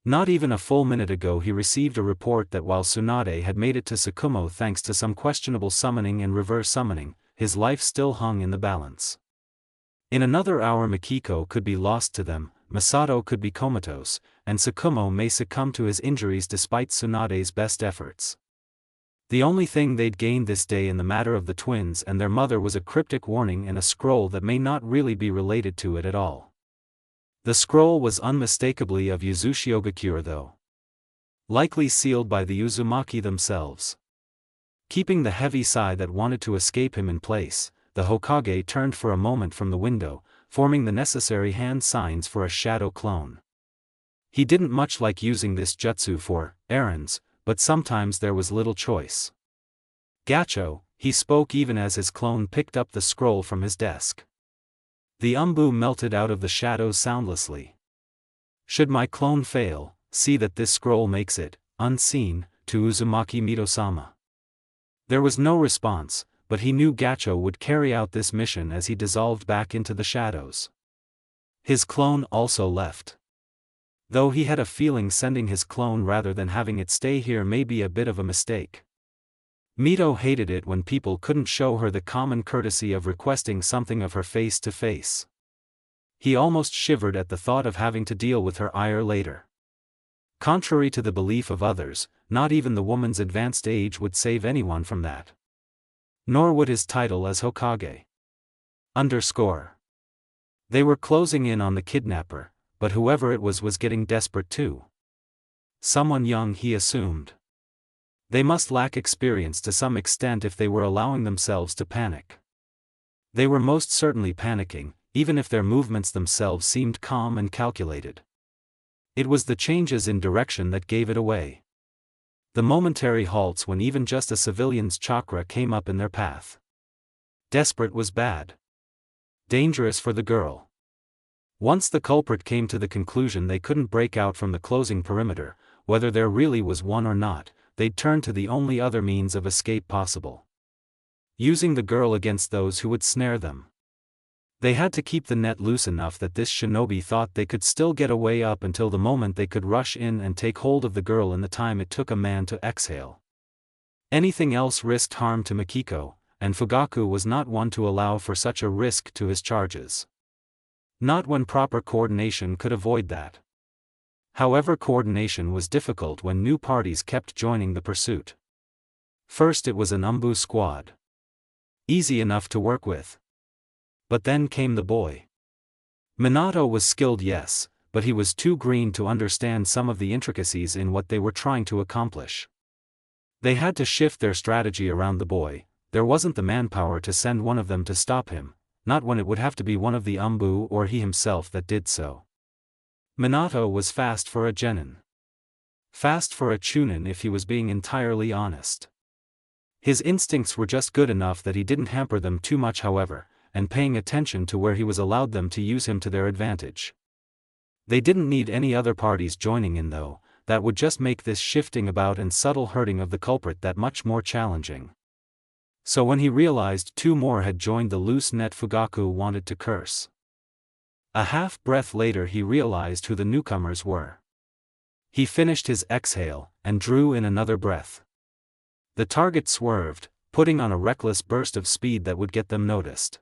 Not even a full minute ago he received a report that while Tsunade had made it to Tsukumo thanks to some questionable summoning and reverse summoning, his life still hung in the balance. In another hour Mikiko could be lost to them, Masato could be comatose, and Tsukumo may succumb to his injuries despite Tsunade's best efforts. The only thing they'd gained this day in the matter of the twins and their mother was a cryptic warning and a scroll that may not really be related to it at all. The scroll was unmistakably of Uzushiyogakure though. Likely sealed by the Uzumaki themselves. Keeping the heavy sigh that wanted to escape him in place, the Hokage turned for a moment from the window, forming the necessary hand signs for a shadow clone. He didn't much like using this jutsu for errands, but sometimes there was little choice. Gacho, he spoke even as his clone picked up the scroll from his desk. The Umbu melted out of the shadows soundlessly. Should my clone fail, see that this scroll makes it, unseen, to Uzumaki Mido-sama. There was no response, but he knew Gacho would carry out this mission as he dissolved back into the shadows. His clone also left. Though he had a feeling sending his clone rather than having it stay here may be a bit of a mistake. Mito hated it when people couldn't show her the common courtesy of requesting something of her face to face. He almost shivered at the thought of having to deal with her ire later. Contrary to the belief of others, not even the woman's advanced age would save anyone from that. Nor would his title as Hokage. They were closing in on the kidnapper, but whoever it was getting desperate too. Someone young, he assumed. They must lack experience to some extent if they were allowing themselves to panic. They were most certainly panicking, even if their movements themselves seemed calm and calculated. It was the changes in direction that gave it away. The momentary halts when even just a civilian's chakra came up in their path. Desperate was bad. Dangerous for the girl. Once the culprit came to the conclusion they couldn't break out from the closing perimeter, whether there really was one or not, they'd turn to the only other means of escape possible. Using the girl against those who would snare them. They had to keep the net loose enough that this shinobi thought they could still get away up until the moment they could rush in and take hold of the girl in the time it took a man to exhale. Anything else risked harm to Mikiko, and Fugaku was not one to allow for such a risk to his charges. Not when proper coordination could avoid that. However, coordination was difficult when new parties kept joining the pursuit. First it was an Umbu squad. Easy enough to work with. But then came the boy. Minato was skilled, yes, but he was too green to understand some of the intricacies in what they were trying to accomplish. They had to shift their strategy around the boy. There wasn't the manpower to send one of them to stop him, not when it would have to be one of the Umbu or he himself that did so. Minato was fast for a genin. Fast for a chunin if he was being entirely honest. His instincts were just good enough that he didn't hamper them too much, however, and paying attention to where he was allowed them to use him to their advantage. They didn't need any other parties joining in though, that would just make this shifting about and subtle hurting of the culprit that much more challenging. So when he realized two more had joined the loose net, Fugaku wanted to curse. A half-breath later he realized who the newcomers were. He finished his exhale, and drew in another breath. The target swerved, putting on a reckless burst of speed that would get them noticed.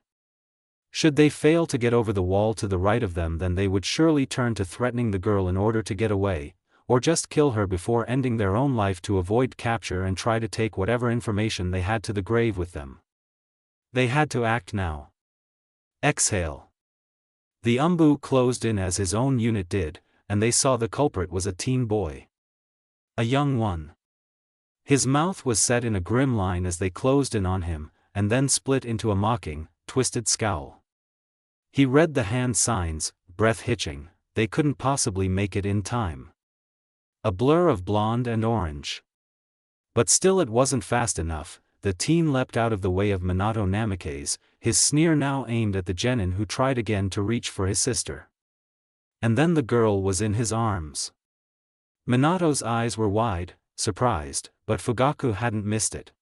Should they fail to get over the wall to the right of them, then they would surely turn to threatening the girl in order to get away, or just kill her before ending their own life to avoid capture and try to take whatever information they had to the grave with them. They had to act now. Exhale. The umbu closed in as his own unit did, and they saw the culprit was a teen boy. A young one. His mouth was set in a grim line as they closed in on him, and then split into a mocking, twisted scowl. He read the hand signs, breath hitching, they couldn't possibly make it in time. A blur of blonde and orange. But still it wasn't fast enough. The teen leapt out of the way of Minato Namikaze, his sneer now aimed at the genin who tried again to reach for his sister. And then the girl was in his arms. Minato's eyes were wide, surprised, but Fugaku hadn't missed it.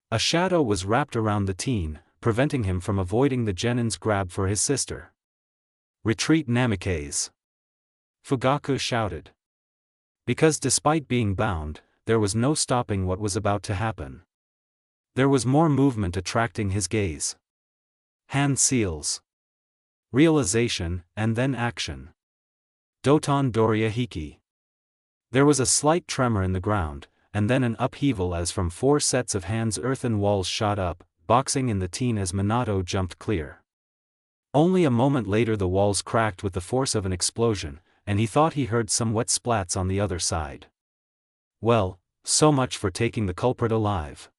A shadow was wrapped around the teen, preventing him from avoiding the genin's grab for his sister. "Retreat, Namikaze!" Fugaku shouted. Because despite being bound, there was no stopping what was about to happen. There was more movement attracting his gaze. Hand seals. Realization, and then action. Doton Doria Hiki. There was a slight tremor in the ground, and then an upheaval as from 4 sets of hands earthen walls shot up, boxing in the teen as Minato jumped clear. Only a moment later the walls cracked with the force of an explosion, and he thought he heard some wet splats on the other side. Well, so much for taking the culprit alive.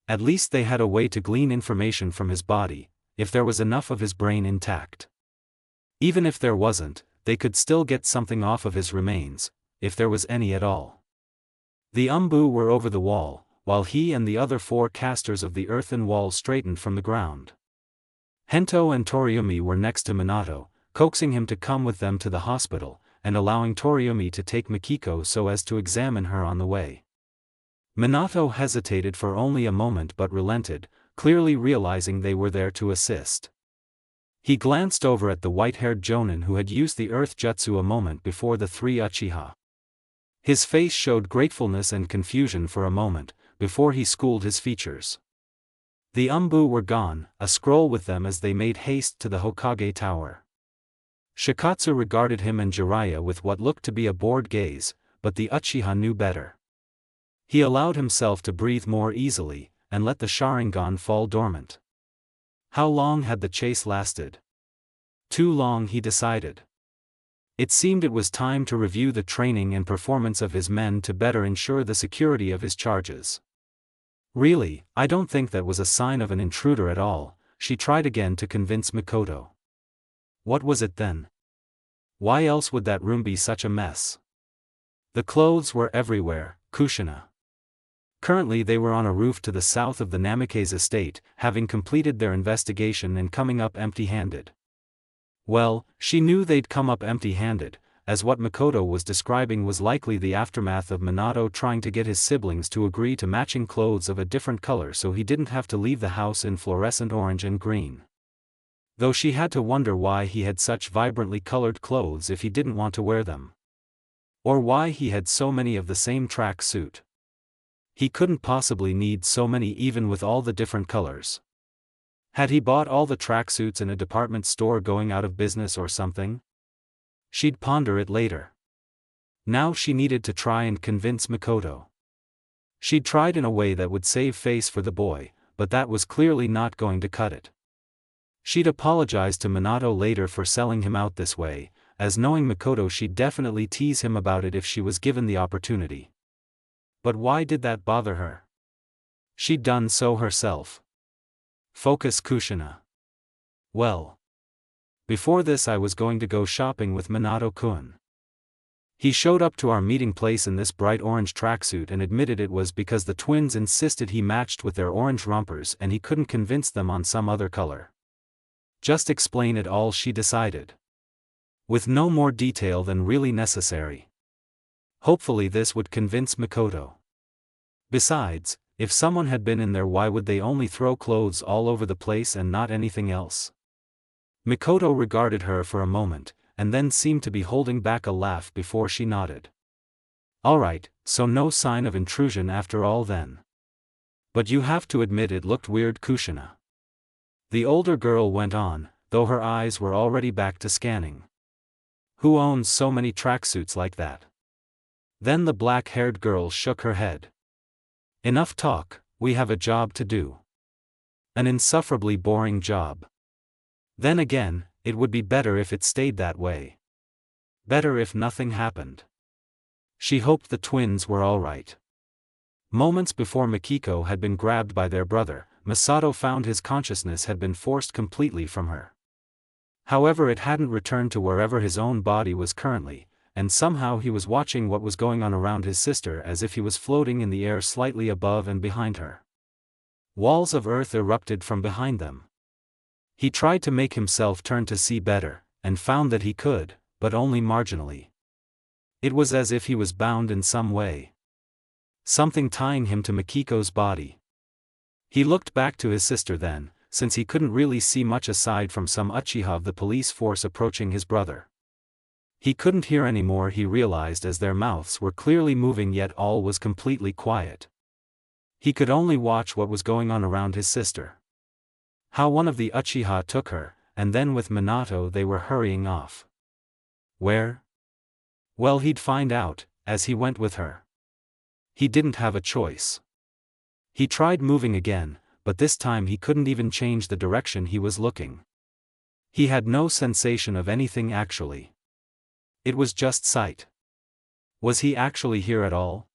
At least they had a way to glean information from his body, if there was enough of his brain intact. Even if there wasn't, they could still get something off of his remains, if there was any at all. The umbu were over the wall, while he and the other 4 casters of the earthen wall straightened from the ground. Hento and Toriumi were next to Minato, coaxing him to come with them to the hospital, and allowing Toriumi to take Mikiko so as to examine her on the way. Minato hesitated for only a moment but relented, clearly realizing they were there to assist. He glanced over at the white-haired jonin who had used the earth jutsu a moment before the 3 Uchiha. His face showed gratefulness and confusion for a moment, before he schooled his features. The umbu were gone, a scroll with them as they made haste to the Hokage Tower. Shikatsu regarded him and Jiraiya with what looked to be a bored gaze, but the Uchiha knew better. He allowed himself to breathe more easily, and let the Sharingan fall dormant. How long had the chase lasted? Too long, he decided. It seemed it was time to review the training and performance of his men to better ensure the security of his charges. Really, I don't think that was a sign of an intruder at all, she tried again to convince Mikoto. What was it then? Why else would that room be such a mess? The clothes were everywhere, kushina. Currently they were on a roof to the south of the Namikaze estate, having completed their investigation and coming up empty-handed. Well, she knew they'd come up empty-handed, as what Mikoto was describing was likely the aftermath of Minato trying to get his siblings to agree to matching clothes of a different color so he didn't have to leave the house in fluorescent orange and green. Though she had to wonder why he had such vibrantly colored clothes if he didn't want to wear them. Or why he had so many of the same track suit. He couldn't possibly need so many even with all the different colors. Had he bought all the tracksuits in a department store going out of business or something? She'd ponder it later. Now she needed to try and convince Mikoto. She'd tried in a way that would save face for the boy, but that was clearly not going to cut it. She'd apologize to Minato later for selling him out this way, as knowing Mikoto she'd definitely tease him about it if she was given the opportunity. But why did that bother her? She'd done so herself. Focus kushina. Well. Before this I was going to go shopping with Minato-kun. He showed up to our meeting place in this bright orange tracksuit and admitted it was because the twins insisted he matched with their orange rompers and he couldn't convince them on some other color. Just explain it all, she decided. With no more detail than really necessary. Hopefully this would convince Mikoto. Besides, if someone had been in there, why would they only throw clothes all over the place and not anything else? Mikoto regarded her for a moment, and then seemed to be holding back a laugh before she nodded. Alright, so no sign of intrusion after all then. But you have to admit it looked weird, kushina. The older girl went on, though her eyes were already back to scanning. Who owns so many tracksuits like that? Then the black-haired girl shook her head. Enough talk, we have a job to do. An insufferably boring job. Then again, it would be better if it stayed that way. Better if nothing happened. She hoped the twins were all right. Moments before Mikiko had been grabbed by their brother, Masato found his consciousness had been forced completely from her. However, it hadn't returned to wherever his own body was currently, and somehow he was watching what was going on around his sister as if he was floating in the air slightly above and behind her. Walls of earth erupted from behind them. He tried to make himself turn to see better, and found that he could, but only marginally. It was as if he was bound in some way. Something tying him to Mikiko's body. He looked back to his sister then, since he couldn't really see much aside from some Uchiha of the police force approaching his brother. He couldn't hear anymore, he realized, as their mouths were clearly moving yet all was completely quiet. He could only watch what was going on around his sister. How one of the Uchiha took her, and then with Minato they were hurrying off. Where? Well, he'd find out, as he went with her. He didn't have a choice. He tried moving again, but this time he couldn't even change the direction he was looking. He had no sensation of anything actually. It was just sight. Was he actually here at all?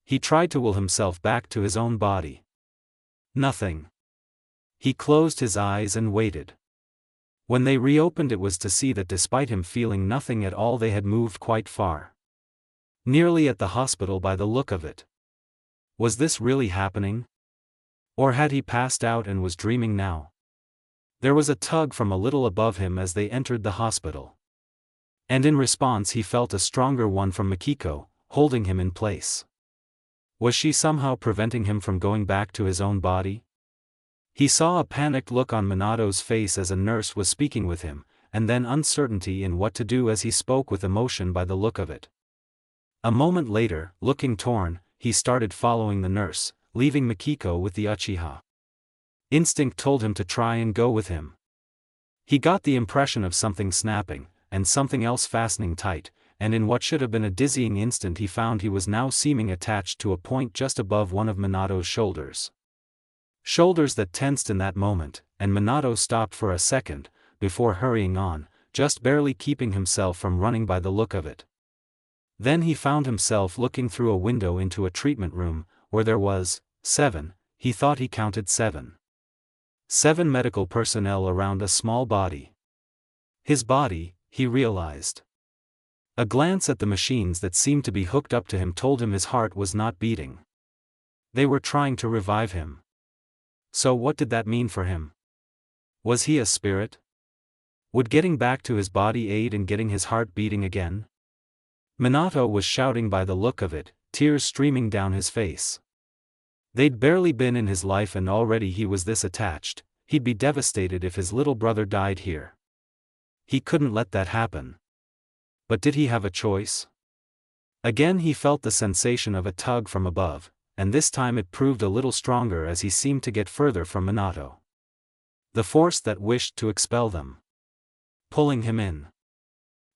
He tried to will himself back to his own body. Nothing. He closed his eyes and waited. When they reopened, it was to see that despite him feeling nothing at all, they had moved quite far. Nearly at the hospital by the look of it. Was this really happening? Or had he passed out and was dreaming now? There was a tug from a little above him as they entered the hospital. And in response he felt a stronger one from Mikiko, holding him in place. Was she somehow preventing him from going back to his own body? He saw a panicked look on Minato's face as a nurse was speaking with him, and then uncertainty in what to do as he spoke with emotion by the look of it. A moment later, looking torn, he started following the nurse, leaving Mikiko with the Uchiha. Instinct told him to try and go with him. He got the impression of something snapping, and something else fastening tight, and in what should have been a dizzying instant he found he was now seeming attached to a point just above one of Minato's shoulders. Shoulders that tensed in that moment, and Minato stopped for a second, before hurrying on, just barely keeping himself from running by the look of it. Then he found himself looking through a window into a treatment room, where there was, 7, he thought he counted 7. 7 medical personnel around a small body. His body, he realized. A glance at the machines that seemed to be hooked up to him told him his heart was not beating. They were trying to revive him. So what did that mean for him? Was he a spirit? Would getting back to his body aid in getting his heart beating again? Minato was shouting by the look of it, tears streaming down his face. They'd barely been in his life and already he was this attached. He'd be devastated if his little brother died here. He couldn't let that happen. But did he have a choice? Again he felt the sensation of a tug from above, and this time it proved a little stronger as he seemed to get further from Minato. The force that wished to expel them. Pulling him in.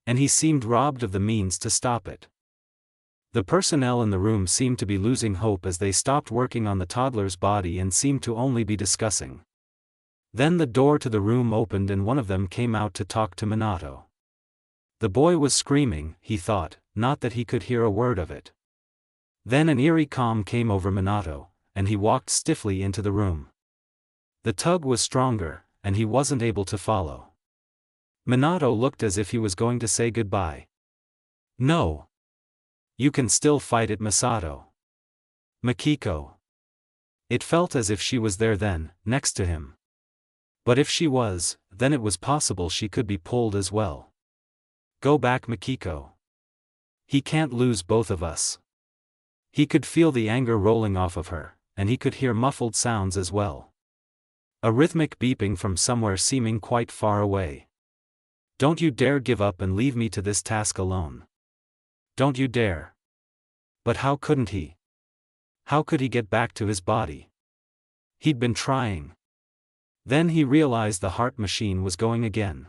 And he seemed robbed of the means to stop it. The personnel in the room seemed to be losing hope as they stopped working on the toddler's body and seemed to only be discussing. Then the door to the room opened and one of them came out to talk to Minato. The boy was screaming, he thought, not that he could hear a word of it. Then an eerie calm came over Minato, and he walked stiffly into the room. The tug was stronger, and he wasn't able to follow. Minato looked as if he was going to say goodbye. No. You can still fight it, Masato. Mikiko. It felt as if she was there then, next to him. But if she was, then it was possible she could be pulled as well. Go back, Mikiko. He can't lose both of us. He could feel the anger rolling off of her, and he could hear muffled sounds as well. A rhythmic beeping from somewhere seeming quite far away. Don't you dare give up and leave me to this task alone. Don't you dare. But how couldn't he? How could he get back to his body? He'd been trying. Then he realized the heart machine was going again.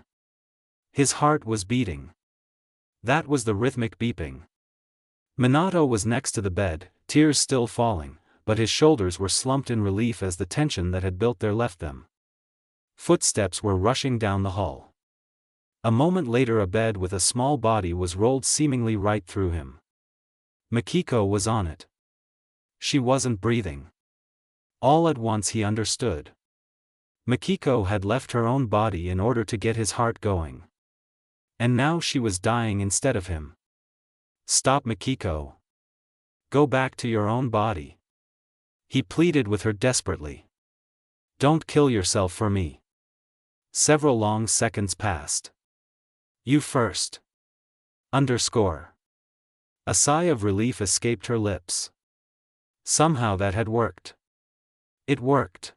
His heart was beating. That was the rhythmic beeping. Minato was next to the bed, tears still falling, but his shoulders were slumped in relief as the tension that had built there left them. Footsteps were rushing down the hall. A moment later a bed with a small body was rolled seemingly right through him. Mikiko was on it. She wasn't breathing. All at once he understood. Mikiko had left her own body in order to get his heart going. And now she was dying instead of him. Stop, Mikiko. Go back to your own body. He pleaded with her desperately. Don't kill yourself for me. Several long seconds passed. You first. A sigh of relief escaped her lips. Somehow that had worked. It worked.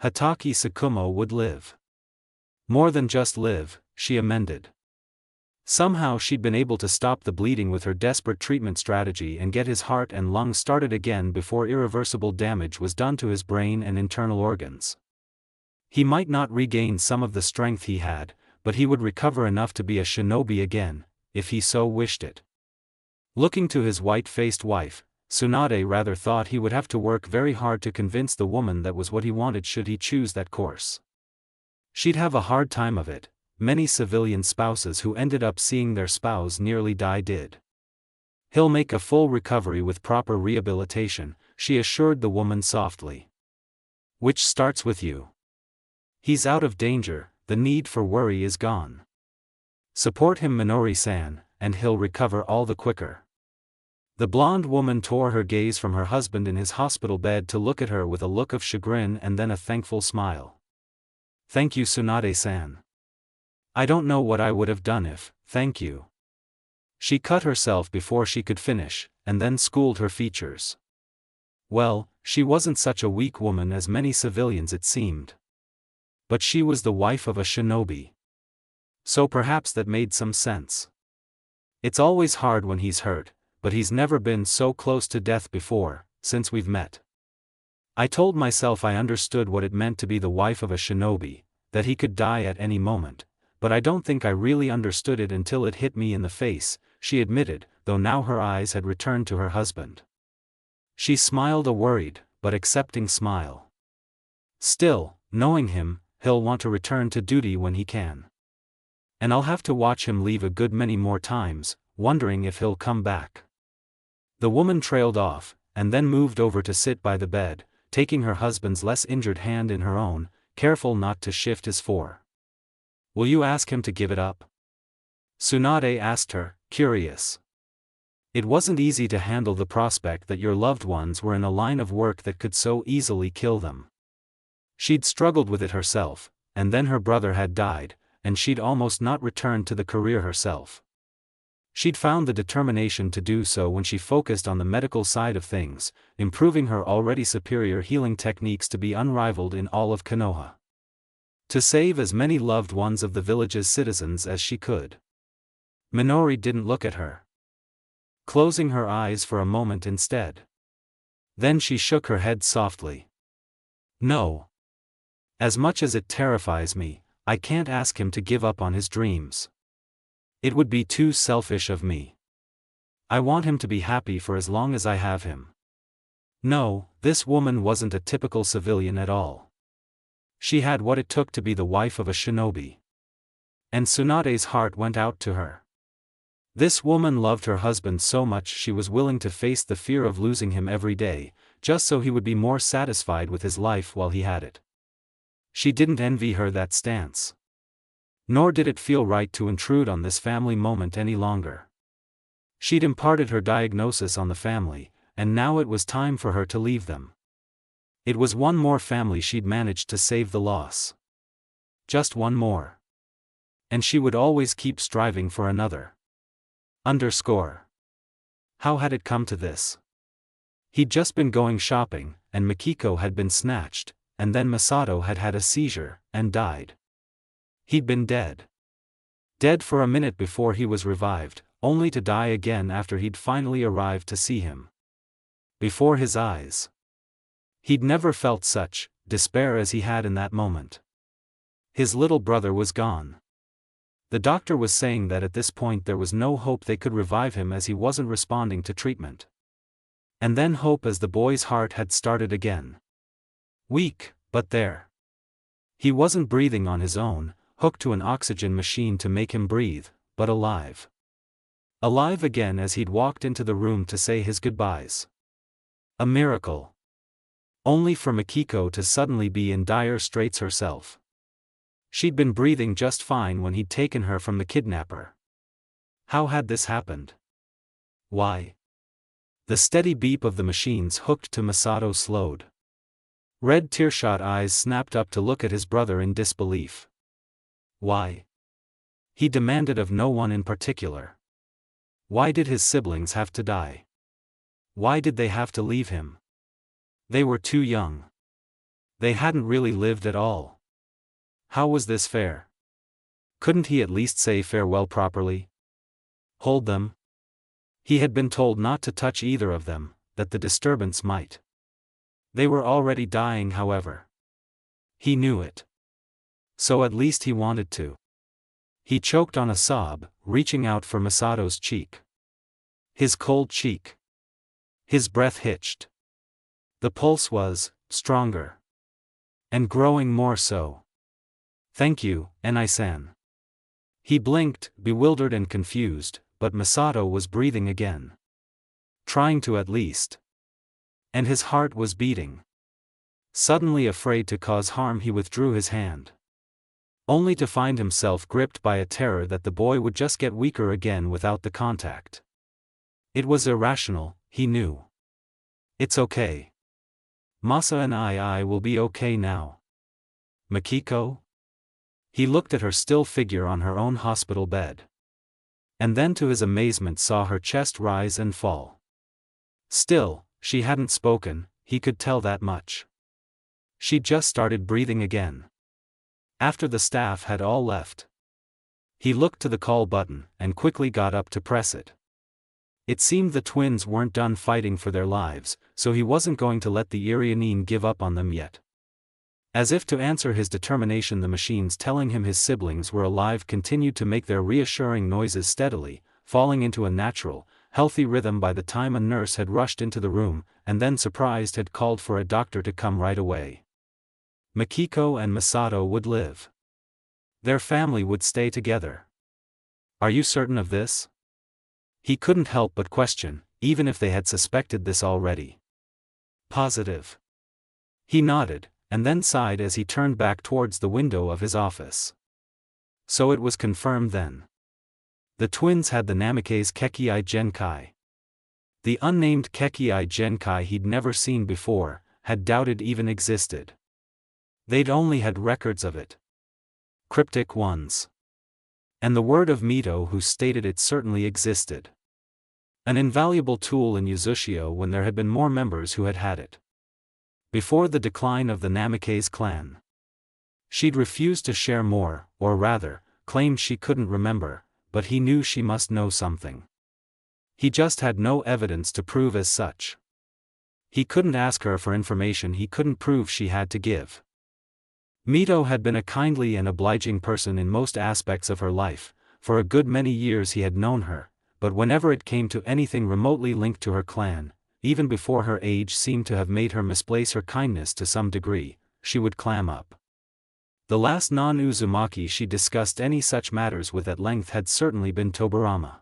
Hatake Tsukumo would live. More than just live, she amended. Somehow she'd been able to stop the bleeding with her desperate treatment strategy and get his heart and lungs started again before irreversible damage was done to his brain and internal organs. He might not regain some of the strength he had, but he would recover enough to be a shinobi again, if he so wished it. Looking to his white-faced wife, Tsunade rather thought he would have to work very hard to convince the woman that was what he wanted should he choose that course. She'd have a hard time of it. Many civilian spouses who ended up seeing their spouse nearly die did. He'll make a full recovery with proper rehabilitation, she assured the woman softly. Which starts with you. He's out of danger, the need for worry is gone. Support him, Minori-san, and he'll recover all the quicker. The blonde woman tore her gaze from her husband in his hospital bed to look at her with a look of chagrin and then a thankful smile. Thank you, Tsunade-san. I don't know what I would have done if, thank you. She cut herself before she could finish, and then schooled her features. Well, she wasn't such a weak woman as many civilians it seemed. But she was the wife of a shinobi. So perhaps that made some sense. It's always hard when he's hurt, but he's never been so close to death before, since we've met. I told myself I understood what it meant to be the wife of a shinobi, that he could die at any moment, but I don't think I really understood it until it hit me in the face, she admitted, though now her eyes had returned to her husband. She smiled a worried, but accepting smile. Still, knowing him, he'll want to return to duty when he can. And I'll have to watch him leave a good many more times, wondering if he'll come back. The woman trailed off, and then moved over to sit by the bed, taking her husband's less injured hand in her own, careful not to shift his fore. Will you ask him to give it up? Tsunade asked her, curious. It wasn't easy to handle the prospect that your loved ones were in a line of work that could so easily kill them. She'd struggled with it herself, and then her brother had died, and she'd almost not returned to the career herself. She'd found the determination to do so when she focused on the medical side of things, improving her already superior healing techniques to be unrivaled in all of Konoha. To save as many loved ones of the village's citizens as she could. Minori didn't look at her. Closing her eyes for a moment instead. Then she shook her head softly. No. As much as it terrifies me, I can't ask him to give up on his dreams. It would be too selfish of me. I want him to be happy for as long as I have him. No, this woman wasn't a typical civilian at all. She had what it took to be the wife of a shinobi. And Tsunade's heart went out to her. This woman loved her husband so much she was willing to face the fear of losing him every day, just so he would be more satisfied with his life while he had it. She didn't envy her that stance. Nor did it feel right to intrude on this family moment any longer. She'd imparted her diagnosis on the family, and now it was time for her to leave them. It was one more family she'd managed to save the loss. Just one more. And she would always keep striving for another. How had it come to this? He'd just been going shopping, and Mikiko had been snatched, and then Masato had had a seizure, and died. He'd been dead. Dead for a minute before he was revived, only to die again after he'd finally arrived to see him. Before his eyes. He'd never felt such despair as he had in that moment. His little brother was gone. The doctor was saying that at this point there was no hope they could revive him as he wasn't responding to treatment. And then hope as the boy's heart had started again. Weak, but there. He wasn't breathing on his own, hooked to an oxygen machine to make him breathe, but alive. Alive again as he'd walked into the room to say his goodbyes. A miracle. Only for Mikiko to suddenly be in dire straits herself. She'd been breathing just fine when he'd taken her from the kidnapper. How had this happened? Why? The steady beep of the machines hooked to Masato slowed. Red tearshot eyes snapped up to look at his brother in disbelief. Why? He demanded of no one in particular. Why did his siblings have to die? Why did they have to leave him? They were too young. They hadn't really lived at all. How was this fair? Couldn't he at least say farewell properly? Hold them? He had been told not to touch either of them, that the disturbance might. They were already dying, however. He knew it. So at least he wanted to. He choked on a sob, reaching out for Masato's cheek. His cold cheek. His breath hitched. The pulse was stronger. And growing more so. Thank you, Enai-san. He blinked, bewildered and confused, but Masato was breathing again. Trying to at least. And his heart was beating. Suddenly afraid to cause harm, he withdrew his hand. Only to find himself gripped by a terror that the boy would just get weaker again without the contact. It was irrational, he knew. It's okay. Masa and I will be okay now. Mikiko? He looked at her still figure on her own hospital bed. And then to his amazement saw her chest rise and fall. Still, she hadn't spoken, he could tell that much. She just started breathing again. After the staff had all left. He looked to the call button, and quickly got up to press it. It seemed the twins weren't done fighting for their lives, so he wasn't going to let the Irianine give up on them yet. As if to answer his determination, the machines telling him his siblings were alive continued to make their reassuring noises steadily, falling into a natural, healthy rhythm by the time a nurse had rushed into the room, and then surprised had called for a doctor to come right away. Mikiko and Masato would live. Their family would stay together. Are you certain of this? He couldn't help but question, even if they had suspected this already. Positive. He nodded, and then sighed as he turned back towards the window of his office. So it was confirmed then. The twins had the Namikaze Kekii Genkai. The unnamed Kekii Genkai he'd never seen before, had doubted even existed. They'd only had records of it. Cryptic ones. And the word of Mito, who stated it certainly existed. An invaluable tool in Yuzushio when there had been more members who had had it. Before the decline of the Namikaze clan. She'd refused to share more, or rather, claimed she couldn't remember, but he knew she must know something. He just had no evidence to prove as such. He couldn't ask her for information he couldn't prove she had to give. Mito had been a kindly and obliging person in most aspects of her life. For a good many years he had known her, but whenever it came to anything remotely linked to her clan, even before her age seemed to have made her misplace her kindness to some degree, she would clam up. The last non-Uzumaki she discussed any such matters with at length had certainly been Tobarama.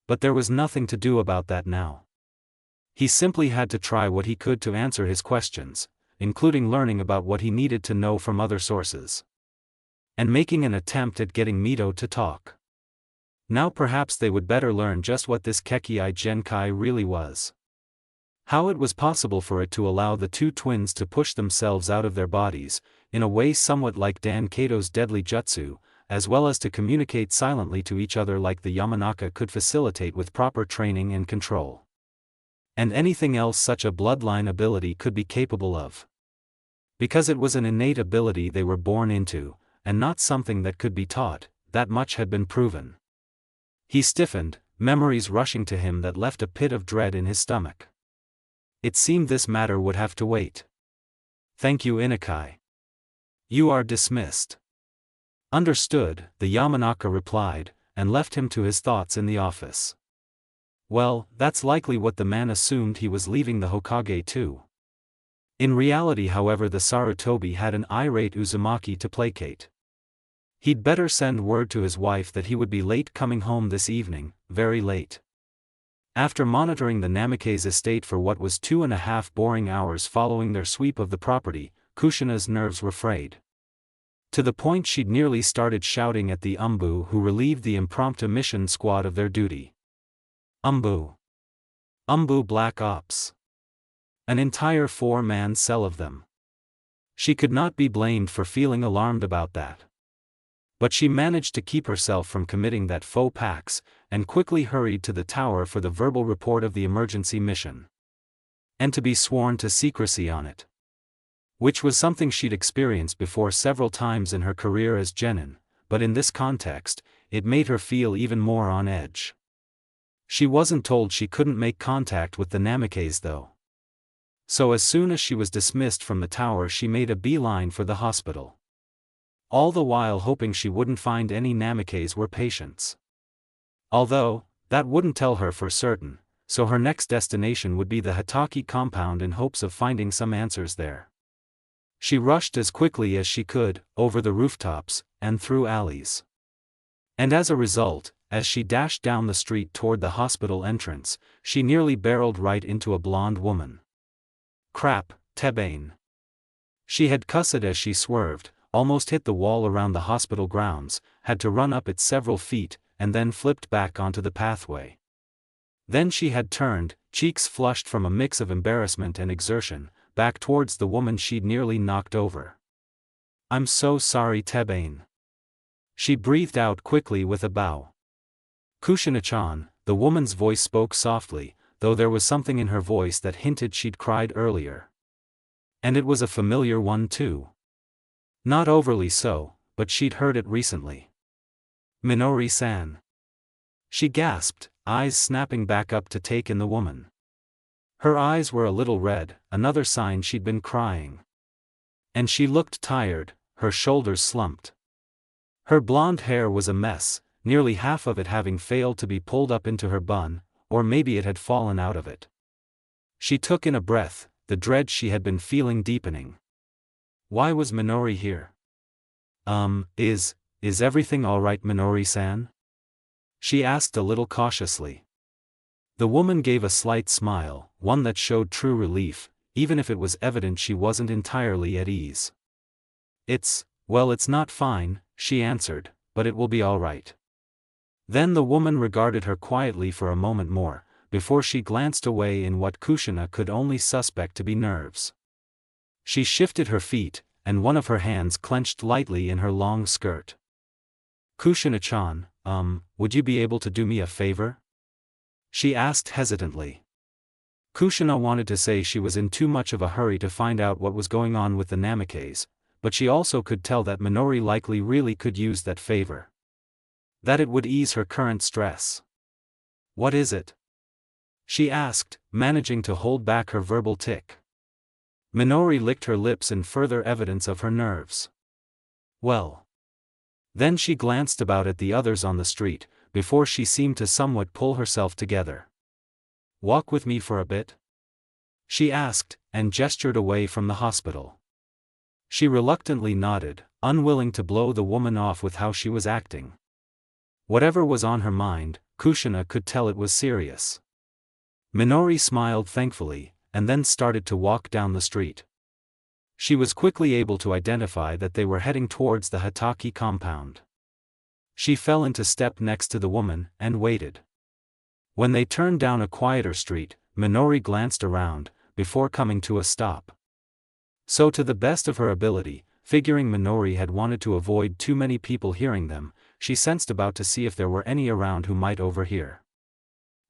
But there was nothing to do about that now. He simply had to try what he could to answer his questions, including learning about what he needed to know from other sources. And making an attempt at getting Mito to talk. Now perhaps they would better learn just what this Kekii Genkai really was. How it was possible for it to allow the two twins to push themselves out of their bodies, in a way somewhat like Dan Kato's deadly jutsu, as well as to communicate silently to each other like the Yamanaka could facilitate with proper training and control. And anything else such a bloodline ability could be capable of. Because it was an innate ability they were born into, and not something that could be taught, that much had been proven. He stiffened, memories rushing to him that left a pit of dread in his stomach. It seemed this matter would have to wait. Thank you, Inukai. You are dismissed. Understood, the Yamanaka replied, and left him to his thoughts in the office. Well, that's likely what the man assumed. He was leaving the Hokage too. In reality, however, the Sarutobi had an irate Uzumaki to placate. He'd better send word to his wife that he would be late coming home this evening, very late. After monitoring the Namikaze estate for what was 2.5 boring hours following their sweep of the property, Kushina's nerves were frayed. To the point she'd nearly started shouting at the Umbu who relieved the impromptu mission squad of their duty. Umbu. Umbu Black Ops. An entire 4-man cell of them. She could not be blamed for feeling alarmed about that. But she managed to keep herself from committing that faux pas, and quickly hurried to the tower for the verbal report of the emergency mission. And to be sworn to secrecy on it. Which was something she'd experienced before several times in her career as genin, but in this context, it made her feel even more on edge. She wasn't told she couldn't make contact with the Namikaze though. So as soon as she was dismissed from the tower, she made a beeline for the hospital. All the while hoping she wouldn't find any Namikaze were patients. Although, that wouldn't tell her for certain, so her next destination would be the Hitaki compound in hopes of finding some answers there. She rushed as quickly as she could, over the rooftops, and through alleys. And as a result, as she dashed down the street toward the hospital entrance, she nearly barreled right into a blonde woman. Crap, Tebane. She had cussed as she swerved, almost hit the wall around the hospital grounds, had to run up it several feet, and then flipped back onto the pathway. Then she had turned, cheeks flushed from a mix of embarrassment and exertion, back towards the woman she'd nearly knocked over. "I'm so sorry, Tebane." She breathed out quickly with a bow. "Kushina-chan," the woman's voice spoke softly, though there was something in her voice that hinted she'd cried earlier. And it was a familiar one too. Not overly so, but she'd heard it recently. "Minori-san." She gasped, eyes snapping back up to take in the woman. Her eyes were a little red, another sign she'd been crying. And she looked tired, her shoulders slumped. Her blonde hair was a mess, nearly half of it having failed to be pulled up into her bun, or maybe it had fallen out of it. She took in a breath, the dread she had been feeling deepening. Why was Minori here? Is everything alright, Minori-san?" she asked a little cautiously. The woman gave a slight smile, one that showed true relief, even if it was evident she wasn't entirely at ease. It's not fine," she answered, "but it will be alright." Then the woman regarded her quietly for a moment more, before she glanced away in what Kushina could only suspect to be nerves. She shifted her feet, and one of her hands clenched lightly in her long skirt. "Kushina-chan, would you be able to do me a favor?" she asked hesitantly. Kushina wanted to say she was in too much of a hurry to find out what was going on with the Namikaze, but she also could tell that Minori likely really could use that favor. That it would ease her current stress. "What is it?" she asked, managing to hold back her verbal tic. Minori licked her lips in further evidence of her nerves. "Well." Then she glanced about at the others on the street, before she seemed to somewhat pull herself together. "Walk with me for a bit?" she asked, and gestured away from the hospital. She reluctantly nodded, unwilling to blow the woman off with how she was acting. Whatever was on her mind, Kushina could tell it was serious. Minori smiled thankfully, and then started to walk down the street. She was quickly able to identify that they were heading towards the Hitaki compound. She fell into step next to the woman, and waited. When they turned down a quieter street, Minori glanced around, before coming to a stop. So to the best of her ability, figuring Minori had wanted to avoid too many people hearing them, she sensed about to see if there were any around who might overhear.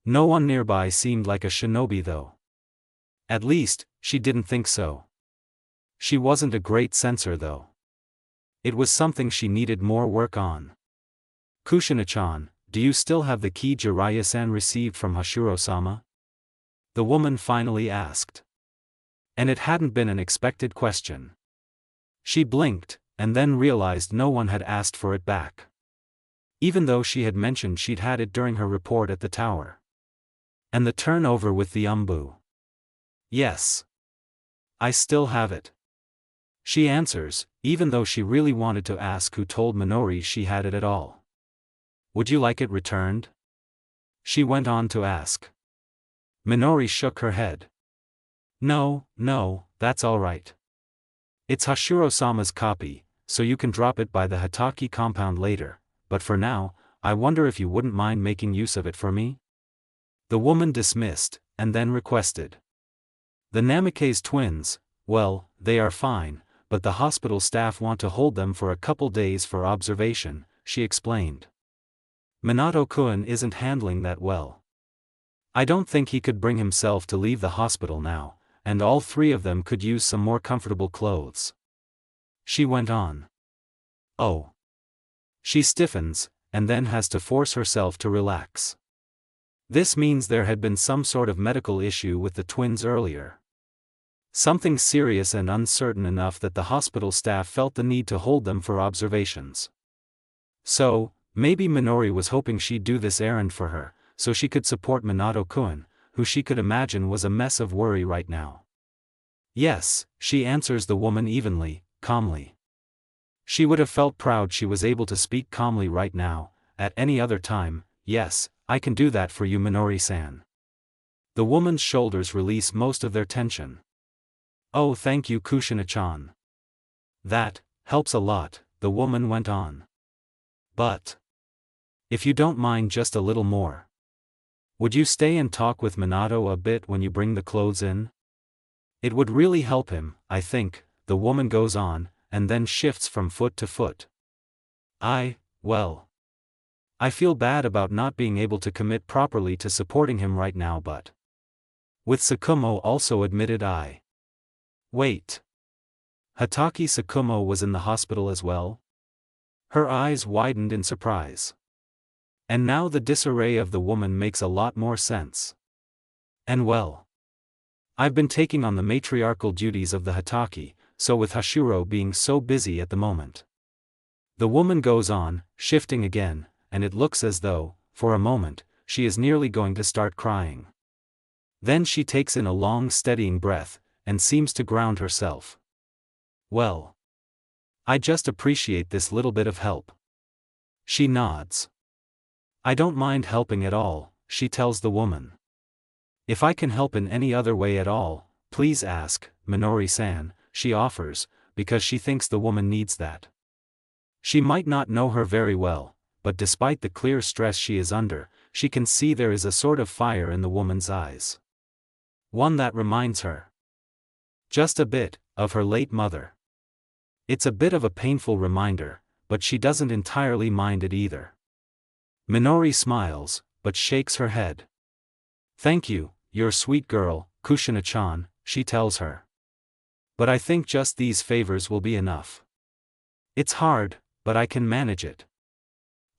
No one nearby seemed like a shinobi though. At least, she didn't think so. She wasn't a great sensor though. It was something she needed more work on. "Kushina-chan, do you still have the key Jiraiya-san received from Hashiro-sama?" the woman finally asked. And it hadn't been an expected question. She blinked, and then realized no one had asked for it back. Even though she had mentioned she'd had it during her report at the tower. And the turnover with the umbu. Yes. I still have it. She answers, even though she really wanted to ask who told Minori she had it at all. Would you like it returned? She went on to ask. Minori shook her head. No, that's alright. It's Hashiro-sama's copy, so you can drop it by the Hitaki compound later, but for now, I wonder if you wouldn't mind making use of it for me? The woman dismissed, and then requested. The Namikaze twins, well, they are fine, but the hospital staff want to hold them for a couple days for observation, she explained. Minato-kun isn't handling that well. I don't think he could bring himself to leave the hospital now, and all three of them could use some more comfortable clothes. She went on. Oh. She stiffens, and then has to force herself to relax. This means there had been some sort of medical issue with the twins earlier. Something serious and uncertain enough that the hospital staff felt the need to hold them for observations. So, maybe Minori was hoping she'd do this errand for her, so she could support Minato-kun, who she could imagine was a mess of worry right now. Yes, she answers the woman evenly, calmly. She would have felt proud she was able to speak calmly right now. At any other time, yes, I can do that for you, Minori-san. The woman's shoulders release most of their tension. Oh, thank you, Kushina-chan. That helps a lot, the woman went on. But if you don't mind just a little more, would you stay and talk with Minato a bit when you bring the clothes in? It would really help him, I think, the woman goes on, and then shifts from foot to foot. Well, I feel bad about not being able to commit properly to supporting him right now, but with Tsukumo also admitted I. Wait. Hitaki Tsukumo was in the hospital as well? Her eyes widened in surprise. And now the disarray of the woman makes a lot more sense. And well, I've been taking on the matriarchal duties of the Hitaki, so with Hashiro being so busy at the moment. The woman goes on, shifting again, and it looks as though, for a moment, she is nearly going to start crying. Then she takes in a long steadying breath, and seems to ground herself. Well, I just appreciate this little bit of help. She nods. I don't mind helping at all, she tells the woman. If I can help in any other way at all, please ask, Minori-san, she offers, because she thinks the woman needs that. She might not know her very well, but despite the clear stress she is under, she can see there is a sort of fire in the woman's eyes. One that reminds her just a bit of her late mother. It's a bit of a painful reminder, but she doesn't entirely mind it either. Minori smiles, but shakes her head. Thank you, you're a sweet girl, Kushina-chan, she tells her. But I think just these favors will be enough. It's hard, but I can manage it.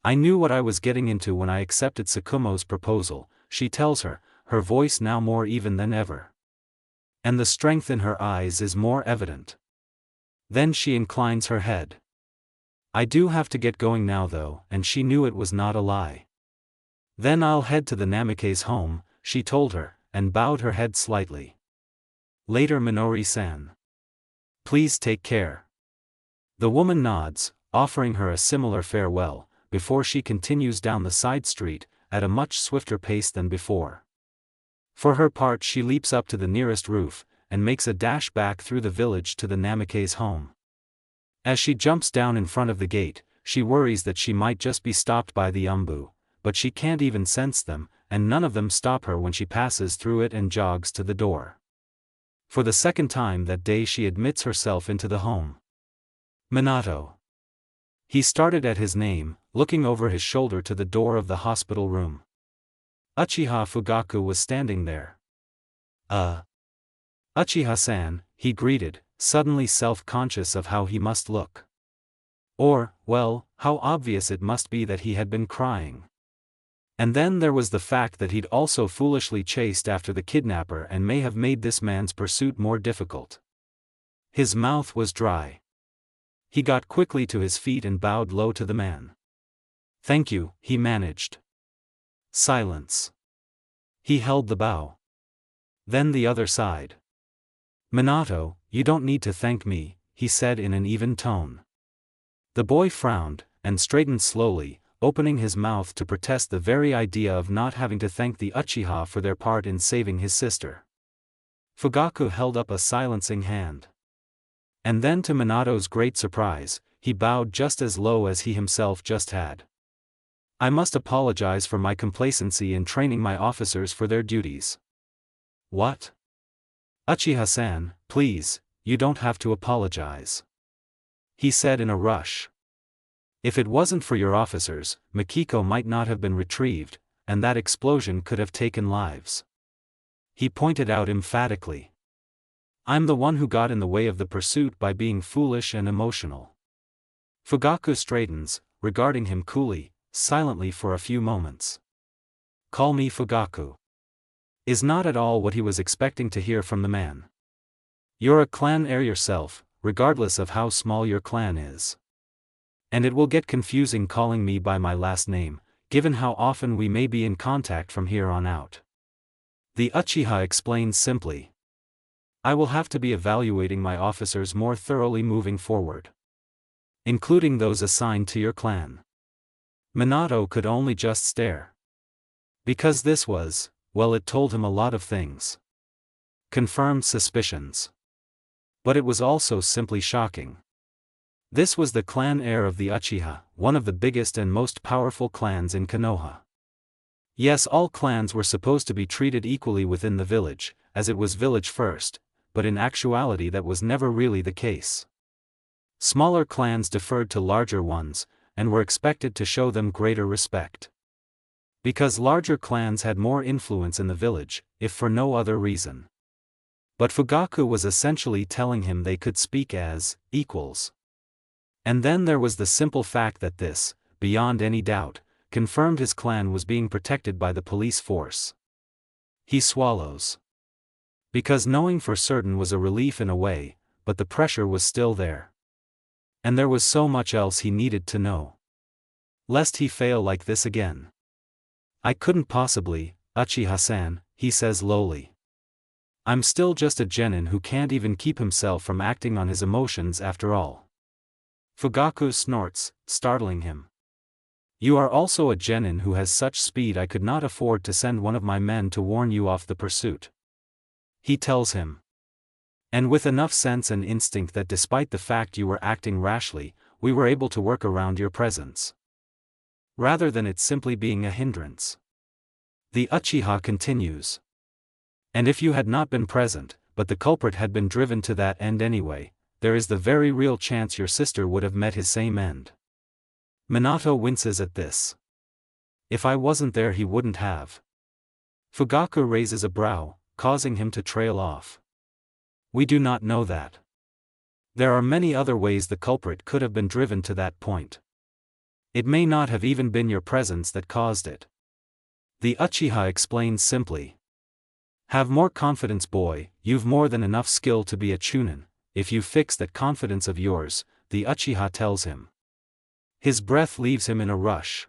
I knew what I was getting into when I accepted Tsukumo's proposal, she tells her, her voice now more even than ever. And the strength in her eyes is more evident. Then she inclines her head. I do have to get going now though, and she knew it was not a lie. Then I'll head to the Namikaze home, she told her, and bowed her head slightly. Later, Minori-san. Please take care. The woman nods, offering her a similar farewell, before she continues down the side street, at a much swifter pace than before. For her part, she leaps up to the nearest roof, and makes a dash back through the village to the Namikaze home. As she jumps down in front of the gate, she worries that she might just be stopped by the umbu, but she can't even sense them, and none of them stop her when she passes through it and jogs to the door. For the second time that day she admits herself into the home. Minato. He started at his name, looking over his shoulder to the door of the hospital room. Uchiha Fugaku was standing there. Uchiha-san, he greeted, suddenly self-conscious of how he must look. Or, well, how obvious it must be that he had been crying. And then there was the fact that he'd also foolishly chased after the kidnapper and may have made this man's pursuit more difficult. His mouth was dry. He got quickly to his feet and bowed low to the man. "Thank you," he managed. Silence. He held the bow. Then the other side. "Minato, you don't need to thank me," he said in an even tone. The boy frowned, and straightened slowly, opening his mouth to protest the very idea of not having to thank the Uchiha for their part in saving his sister. Fugaku held up a silencing hand. And then to Minato's great surprise, he bowed just as low as he himself just had. "I must apologize for my complacency in training my officers for their duties." "What?" "Uchiha-san, please, you don't have to apologize," he said in a rush. "If it wasn't for your officers, Mikiko might not have been retrieved, and that explosion could have taken lives," he pointed out emphatically. "I'm the one who got in the way of the pursuit by being foolish and emotional." Fugaku straightens, regarding him coolly, silently for a few moments. "Call me Fugaku," is not at all what he was expecting to hear from the man. "You're a clan heir yourself, regardless of how small your clan is. And it will get confusing calling me by my last name, given how often we may be in contact from here on out." The Uchiha explained simply. "I will have to be evaluating my officers more thoroughly moving forward, including those assigned to your clan." Minato could only just stare. Because this was, well, it told him a lot of things. Confirmed suspicions. But it was also simply shocking. This was the clan heir of the Uchiha, one of the biggest and most powerful clans in Konoha. Yes, all clans were supposed to be treated equally within the village, as it was village first, but in actuality that was never really the case. Smaller clans deferred to larger ones, and were expected to show them greater respect. Because larger clans had more influence in the village, if for no other reason. But Fugaku was essentially telling him they could speak as equals. And then there was the simple fact that this, beyond any doubt, confirmed his clan was being protected by the police force. He swallows. Because knowing for certain was a relief in a way, but the pressure was still there. And there was so much else he needed to know. Lest he fail like this again. "I couldn't possibly, Uchiha-san," he says lowly. "I'm still just a genin who can't even keep himself from acting on his emotions after all." Fugaku snorts, startling him. "You are also a genin who has such speed I could not afford to send one of my men to warn you off the pursuit," he tells him. "And with enough sense and instinct that despite the fact you were acting rashly, we were able to work around your presence. Rather than it simply being a hindrance." The Uchiha continues. "And if you had not been present, but the culprit had been driven to that end anyway, there is the very real chance your sister would have met his same end." Minato winces at this. "If I wasn't there he wouldn't have." Fugaku raises a brow, causing him to trail off. "We do not know that. There are many other ways the culprit could have been driven to that point. It may not have even been your presence that caused it." The Uchiha explains simply. "Have more confidence, boy, you've more than enough skill to be a chunin, if you fix that confidence of yours," the Uchiha tells him. His breath leaves him in a rush.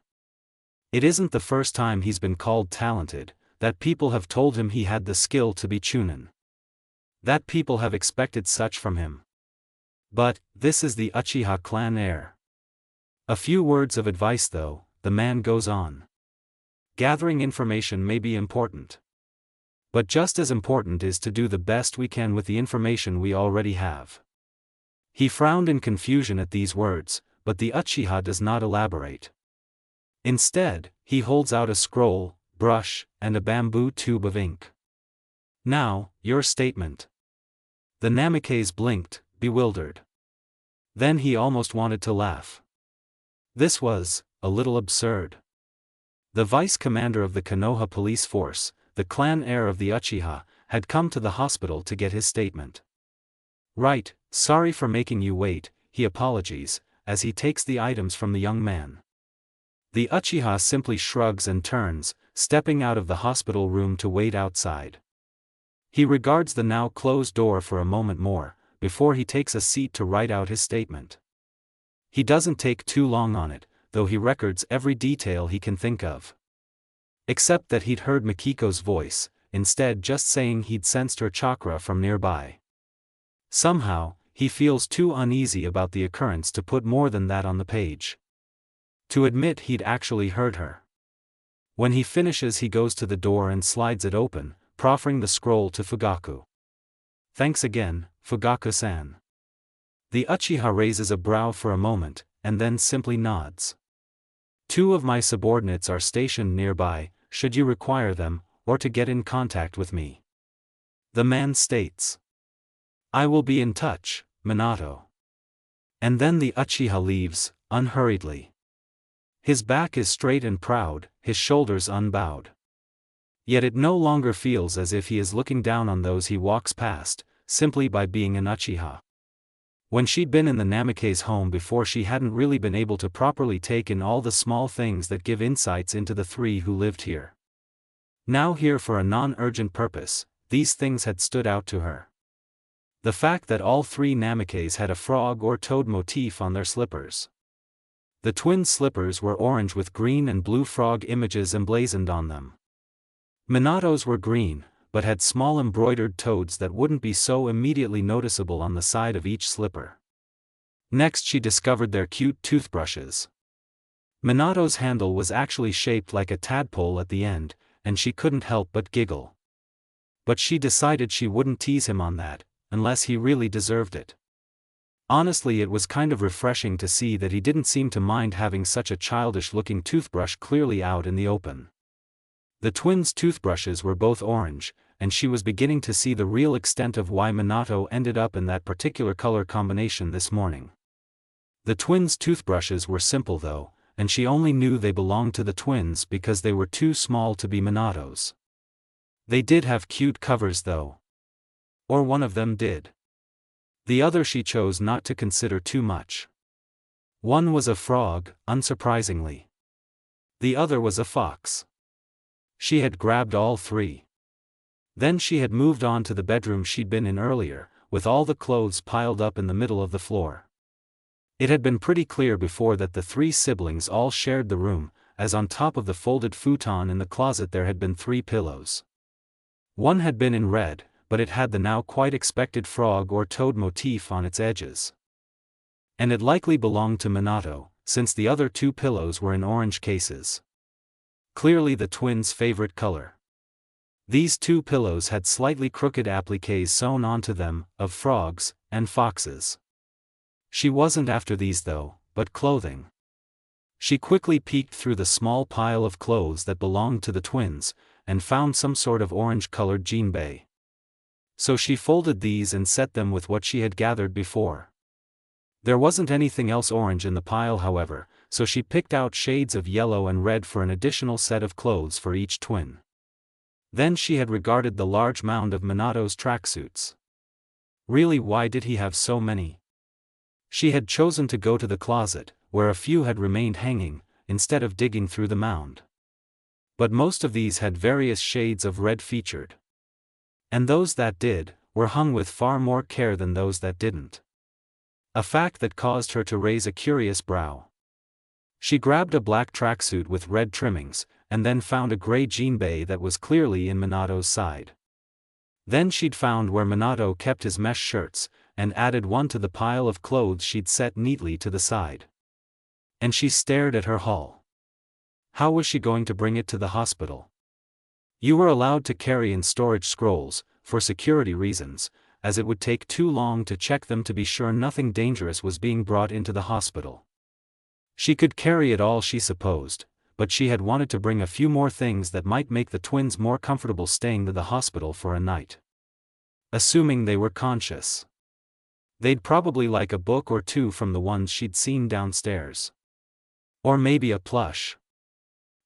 It isn't the first time he's been called talented, that people have told him he had the skill to be chunin. That people have expected such from him. But, this is the Uchiha clan heir. A few words of advice though, the man goes on. Gathering information may be important. But just as important is to do the best we can with the information we already have. He frowned in confusion at these words, but the Uchiha does not elaborate. Instead, he holds out a scroll, brush, and a bamboo tube of ink. "Now, your statement." The Namikaze blinked, bewildered. Then he almost wanted to laugh. This was, a little absurd. The vice commander of the Konoha police force, the clan heir of the Uchiha, had come to the hospital to get his statement. "Right, sorry for making you wait," he apologizes, as he takes the items from the young man. The Uchiha simply shrugs and turns, stepping out of the hospital room to wait outside. He regards the now closed door for a moment more, before he takes a seat to write out his statement. He doesn't take too long on it, though he records every detail he can think of. Except that he'd heard Mikiko's voice, instead just saying he'd sensed her chakra from nearby. Somehow, he feels too uneasy about the occurrence to put more than that on the page. To admit he'd actually heard her. When he finishes, he goes to the door and slides it open, proffering the scroll to Fugaku. "Thanks again, Fugaku-san." The Uchiha raises a brow for a moment, and then simply nods. "Two of my subordinates are stationed nearby, should you require them, or to get in contact with me," the man states. "I will be in touch, Minato." And then the Uchiha leaves, unhurriedly. His back is straight and proud, his shoulders unbowed. Yet it no longer feels as if he is looking down on those he walks past, simply by being an Uchiha. When she'd been in the Namikaze home before, she hadn't really been able to properly take in all the small things that give insights into the three who lived here. Now here for a non-urgent purpose, these things had stood out to her. The fact that all three Namikaze had a frog or toad motif on their slippers. The twin slippers were orange with green and blue frog images emblazoned on them. Minato's were green, but had small embroidered toads that wouldn't be so immediately noticeable on the side of each slipper. Next she discovered their cute toothbrushes. Minato's handle was actually shaped like a tadpole at the end, and she couldn't help but giggle. But she decided she wouldn't tease him on that, unless he really deserved it. Honestly, it was kind of refreshing to see that he didn't seem to mind having such a childish-looking toothbrush clearly out in the open. The twins' toothbrushes were both orange, and she was beginning to see the real extent of why Minato ended up in that particular color combination this morning. The twins' toothbrushes were simple though, and she only knew they belonged to the twins because they were too small to be Minato's. They did have cute covers though. Or one of them did. The other she chose not to consider too much. One was a frog, unsurprisingly. The other was a fox. She had grabbed all three. Then she had moved on to the bedroom she'd been in earlier, with all the clothes piled up in the middle of the floor. It had been pretty clear before that the three siblings all shared the room, as on top of the folded futon in the closet there had been 3 pillows. One had been in red, but it had the now quite expected frog or toad motif on its edges. And it likely belonged to Minato, since the other 2 pillows were in orange cases. Clearly the twins' favorite color. These 2 pillows had slightly crooked appliques sewn onto them, of frogs and foxes. She wasn't after these though, but clothing. She quickly peeked through the small pile of clothes that belonged to the twins, and found some sort of orange-colored jinbei. So she folded these and set them with what she had gathered before. There wasn't anything else orange in the pile however, so she picked out shades of yellow and red for an additional set of clothes for each twin. Then she had regarded the large mound of Minato's tracksuits. Really, why did he have so many? She had chosen to go to the closet, where a few had remained hanging, instead of digging through the mound. But most of these had various shades of red featured. And those that did, were hung with far more care than those that didn't. A fact that caused her to raise a curious brow. She grabbed a black tracksuit with red trimmings, and then found a gray jinbei that was clearly in Minato's side. Then she'd found where Minato kept his mesh shirts, and added one to the pile of clothes she'd set neatly to the side. And she stared at her haul. How was she going to bring it to the hospital? You were allowed to carry in storage scrolls, for security reasons, as it would take too long to check them to be sure nothing dangerous was being brought into the hospital. She could carry it all she supposed, but she had wanted to bring a few more things that might make the twins more comfortable staying at the hospital for a night. Assuming they were conscious. They'd probably like a book or 2 from the ones she'd seen downstairs. Or maybe a plush.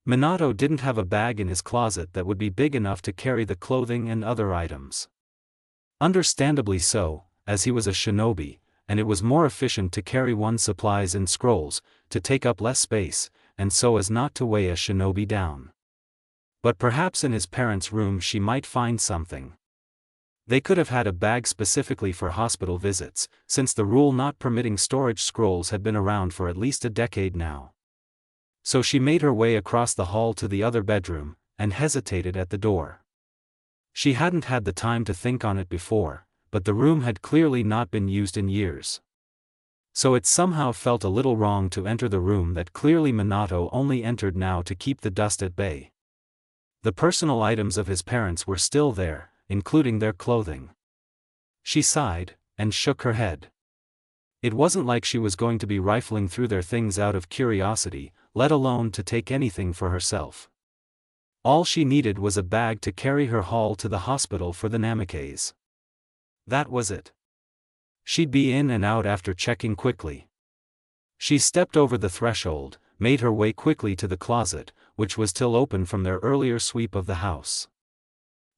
Minato didn't have a bag in his closet that would be big enough to carry the clothing and other items. Understandably so, as he was a shinobi, and it was more efficient to carry one's supplies in scrolls, to take up less space, and so as not to weigh a shinobi down. But perhaps in his parents' room she might find something. They could have had a bag specifically for hospital visits, since the rule not permitting storage scrolls had been around for at least a decade now. So she made her way across the hall to the other bedroom, and hesitated at the door. She hadn't had the time to think on it before, but the room had clearly not been used in years. So it somehow felt a little wrong to enter the room that clearly Minato only entered now to keep the dust at bay. The personal items of his parents were still there, including their clothing. She sighed, and shook her head. It wasn't like she was going to be rifling through their things out of curiosity, let alone to take anything for herself. All she needed was a bag to carry her haul to the hospital for the Namikaze. That was it. She'd be in and out after checking quickly. She stepped over the threshold, made her way quickly to the closet, which was still open from their earlier sweep of the house.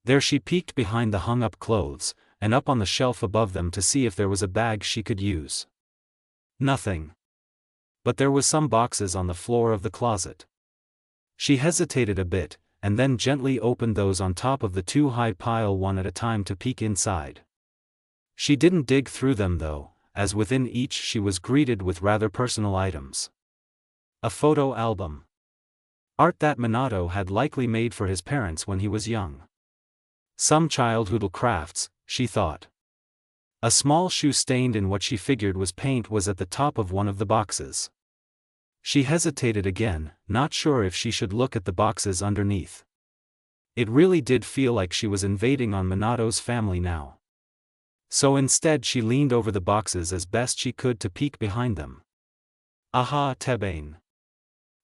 There she peeked behind the hung-up clothes, and up on the shelf above them to see if there was a bag she could use. Nothing. But there was some boxes on the floor of the closet. She hesitated a bit, and then gently opened those on top of the two-high pile one at a time to peek inside. She didn't dig through them though, as within each she was greeted with rather personal items. A photo album. Art that Minato had likely made for his parents when he was young. Some childhood crafts, she thought. A small shoe stained in what she figured was paint was at the top of one of the boxes. She hesitated again, not sure if she should look at the boxes underneath. It really did feel like she was invading on Minato's family now. So instead she leaned over the boxes as best she could to peek behind them. "Aha, Tebane!"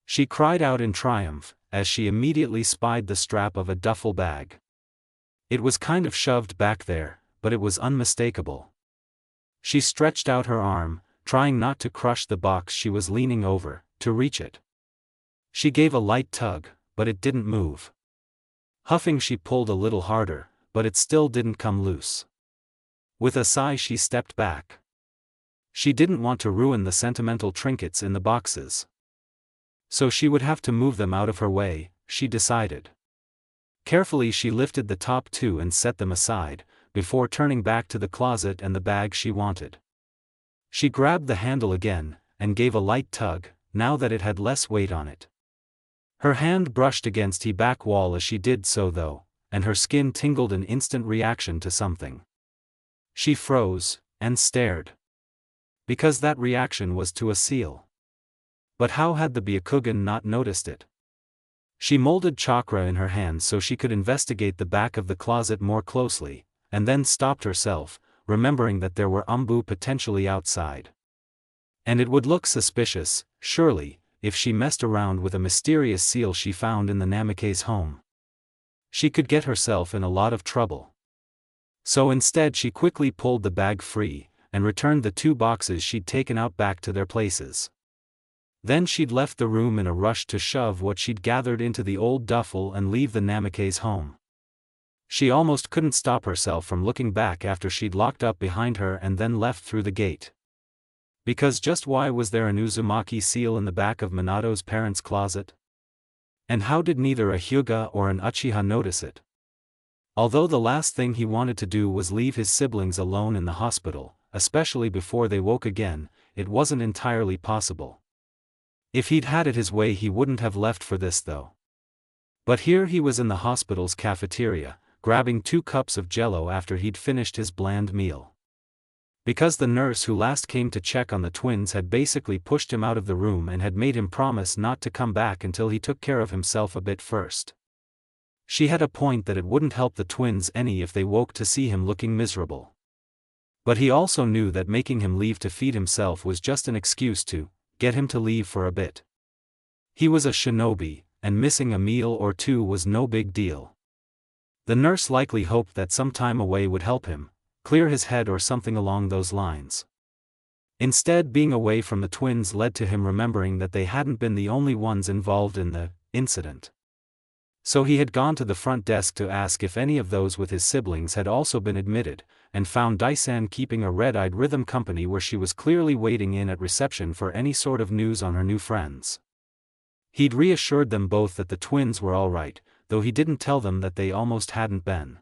she cried out in triumph, as she immediately spied the strap of a duffel bag. It was kind of shoved back there, but it was unmistakable. She stretched out her arm, trying not to crush the box she was leaning over, to reach it. She gave a light tug, but it didn't move. Huffing she pulled a little harder, but it still didn't come loose. With a sigh she stepped back. She didn't want to ruin the sentimental trinkets in the boxes. So she would have to move them out of her way, she decided. Carefully she lifted the top two and set them aside, before turning back to the closet and the bag she wanted. She grabbed the handle again, and gave a light tug, now that it had less weight on it. Her hand brushed against the back wall as she did so though, and her skin tingled in instant reaction to something. She froze, and stared. Because that reaction was to a seal. But how had the Byakugan not noticed it? She molded chakra in her hand so she could investigate the back of the closet more closely, and then stopped herself, remembering that there were umbu potentially outside. And it would look suspicious, surely, if she messed around with a mysterious seal she found in the Namikaze home. She could get herself in a lot of trouble. So instead she quickly pulled the bag free, and returned the two boxes she'd taken out back to their places. Then she'd left the room in a rush to shove what she'd gathered into the old duffel and leave the Namikaze home. She almost couldn't stop herself from looking back after she'd locked up behind her and then left through the gate. Because just why was there an Uzumaki seal in the back of Minato's parents' closet? And how did neither a Hyuga or an Uchiha notice it? Although the last thing he wanted to do was leave his siblings alone in the hospital, especially before they woke again, it wasn't entirely possible. If he'd had it his way he wouldn't have left for this though. But here he was in the hospital's cafeteria, grabbing 2 cups of jello after he'd finished his bland meal. Because the nurse who last came to check on the twins had basically pushed him out of the room and had made him promise not to come back until he took care of himself a bit first. She had a point that it wouldn't help the twins any if they woke to see him looking miserable. But he also knew that making him leave to feed himself was just an excuse to get him to leave for a bit. He was a shinobi, and missing a meal or 2 was no big deal. The nurse likely hoped that some time away would help him clear his head or something along those lines. Instead, being away from the twins led to him remembering that they hadn't been the only ones involved in the incident. So he had gone to the front desk to ask if any of those with his siblings had also been admitted, and found Daisan keeping a red-eyed rhythm company where she was clearly waiting in at reception for any sort of news on her new friends. He'd reassured them both that the twins were all right, though he didn't tell them that they almost hadn't been.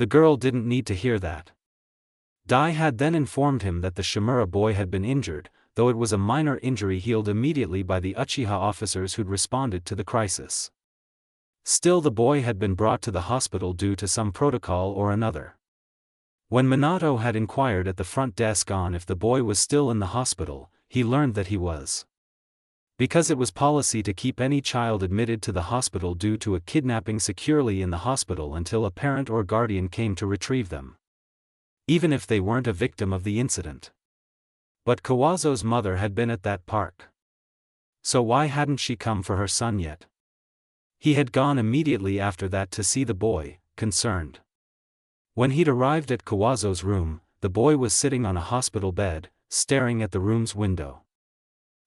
The girl didn't need to hear that. Dai had then informed him that the Shimura boy had been injured, though it was a minor injury healed immediately by the Uchiha officers who'd responded to the crisis. Still, the boy had been brought to the hospital due to some protocol or another. When Minato had inquired at the front desk on if the boy was still in the hospital, he learned that he was. Because it was policy to keep any child admitted to the hospital due to a kidnapping securely in the hospital until a parent or guardian came to retrieve them, even if they weren't a victim of the incident. But Kawazo's mother had been at that park. So why hadn't she come for her son yet? He had gone immediately after that to see the boy, concerned. When he'd arrived at Kawazo's room, the boy was sitting on a hospital bed, staring at the room's window.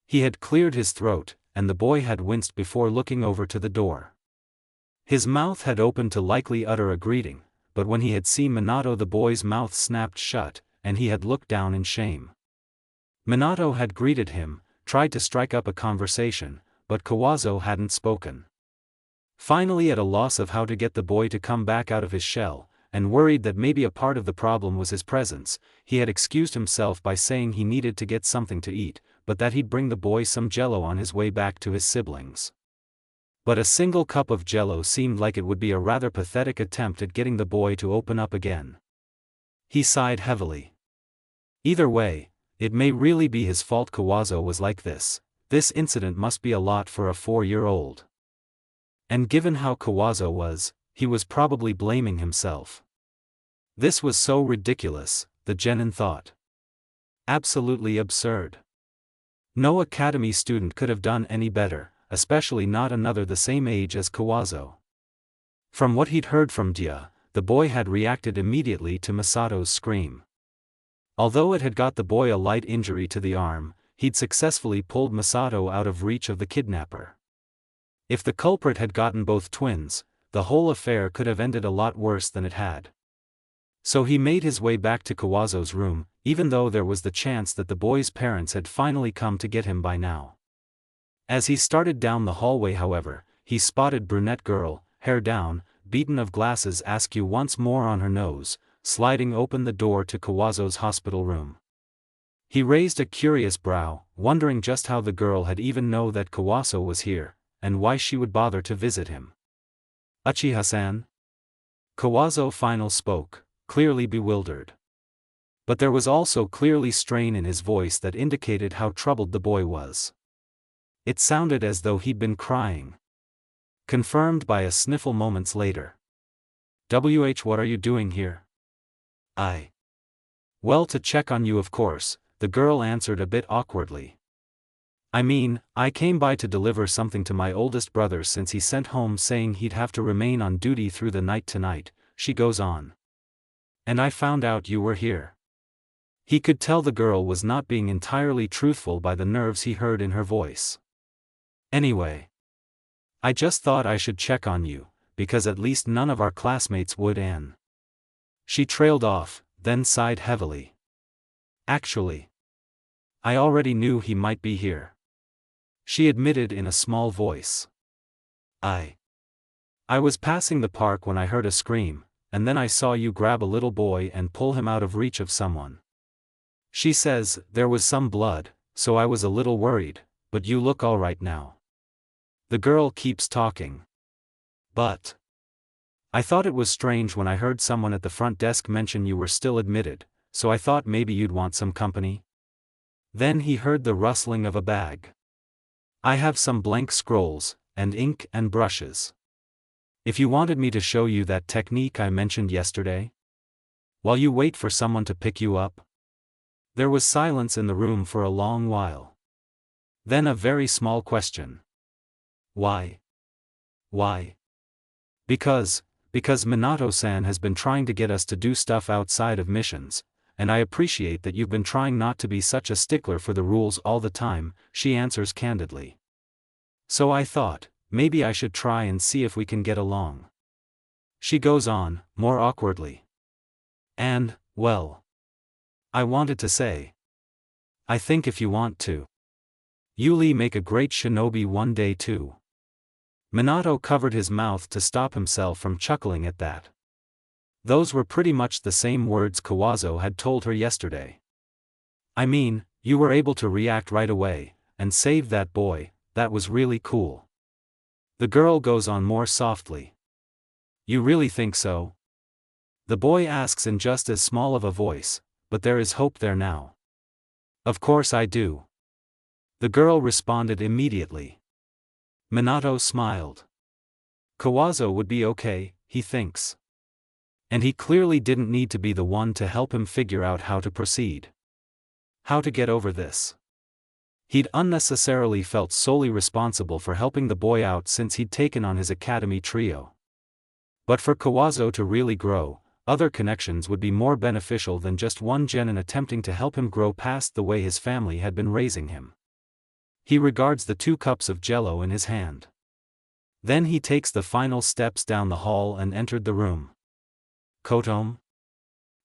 He had cleared his throat, and the boy had winced before looking over to the door. His mouth had opened to likely utter a greeting, but when he had seen Minato, the boy's mouth snapped shut, and he had looked down in shame. Minato had greeted him, tried to strike up a conversation, but Kawazo hadn't spoken. Finally, at a loss of how to get the boy to come back out of his shell, and worried that maybe a part of the problem was his presence, he had excused himself by saying he needed to get something to eat, but that he'd bring the boy some jello on his way back to his siblings. But a single cup of jello seemed like it would be a rather pathetic attempt at getting the boy to open up again. He sighed heavily. Either way, it may really be his fault Kawazo was like this. This incident must be a lot for a 4-year-old. And given how Kawazo was, he was probably blaming himself. This was so ridiculous, the genin thought. Absolutely absurd. No academy student could have done any better, especially not another the same age as Kawazo. From what he'd heard from Dia, the boy had reacted immediately to Misato's scream. Although it had got the boy a light injury to the arm, he'd successfully pulled Misato out of reach of the kidnapper. If the culprit had gotten both twins, the whole affair could have ended a lot worse than it had. So he made his way back to Kawazo's room, even though there was the chance that the boy's parents had finally come to get him by now. As he started down the hallway, however, he spotted brunette girl, hair down, beaten of glasses askew once more on her nose, sliding open the door to Kawazo's hospital room. He raised a curious brow, wondering just how the girl had even known that Kawazo was here, and why she would bother to visit him. Uchiha-san? Kawazo finally spoke, clearly bewildered. But there was also clearly strain in his voice that indicated how troubled the boy was. It sounded as though he'd been crying. Confirmed by a sniffle moments later. What are you doing here? Well, to check on you, of course, the girl answered a bit awkwardly. I came by to deliver something to my oldest brother since he sent home saying he'd have to remain on duty through the night tonight, she goes on. And I found out you were here. He could tell the girl was not being entirely truthful by the nerves he heard in her voice. Anyway, I just thought I should check on you, because at least none of our classmates would. And she trailed off, then sighed heavily. Actually, I already knew he might be here, she admitted in a small voice. I was passing the park when I heard a scream, and then I saw you grab a little boy and pull him out of reach of someone. She says there was some blood, so I was a little worried, but you look all right now. The girl keeps talking. But I thought it was strange when I heard someone at the front desk mention you were still admitted, so I thought maybe you'd want some company. Then he heard the rustling of a bag. I have some blank scrolls, and ink and brushes. If you wanted me to show you that technique I mentioned yesterday? While you wait for someone to pick you up? There was silence in the room for a long while. Then a very small question. Why? Because Minato-san has been trying to get us to do stuff outside of missions, and I appreciate that you've been trying not to be such a stickler for the rules all the time, she answers candidly. So I thought, maybe I should try and see if we can get along. She goes on, more awkwardly. And, well, I wanted to say, I think if you want to, you'll make a great shinobi one day too. Minato covered his mouth to stop himself from chuckling at that. Those were pretty much the same words Kawazo had told her yesterday. I mean, you were able to react right away, and save that boy, that was really cool. The girl goes on more softly. You really think so? The boy asks in just as small of a voice, but there is hope there now. Of course I do. The girl responded immediately. Minato smiled. Kawazo would be okay, he thinks. And he clearly didn't need to be the one to help him figure out how to proceed. How to get over this. He'd unnecessarily felt solely responsible for helping the boy out since he'd taken on his academy trio. But for Kawazo to really grow, other connections would be more beneficial than just one genin attempting to help him grow past the way his family had been raising him. He regards the 2 cups of jello in his hand. Then he takes the final steps down the hall and entered the room. Kotome?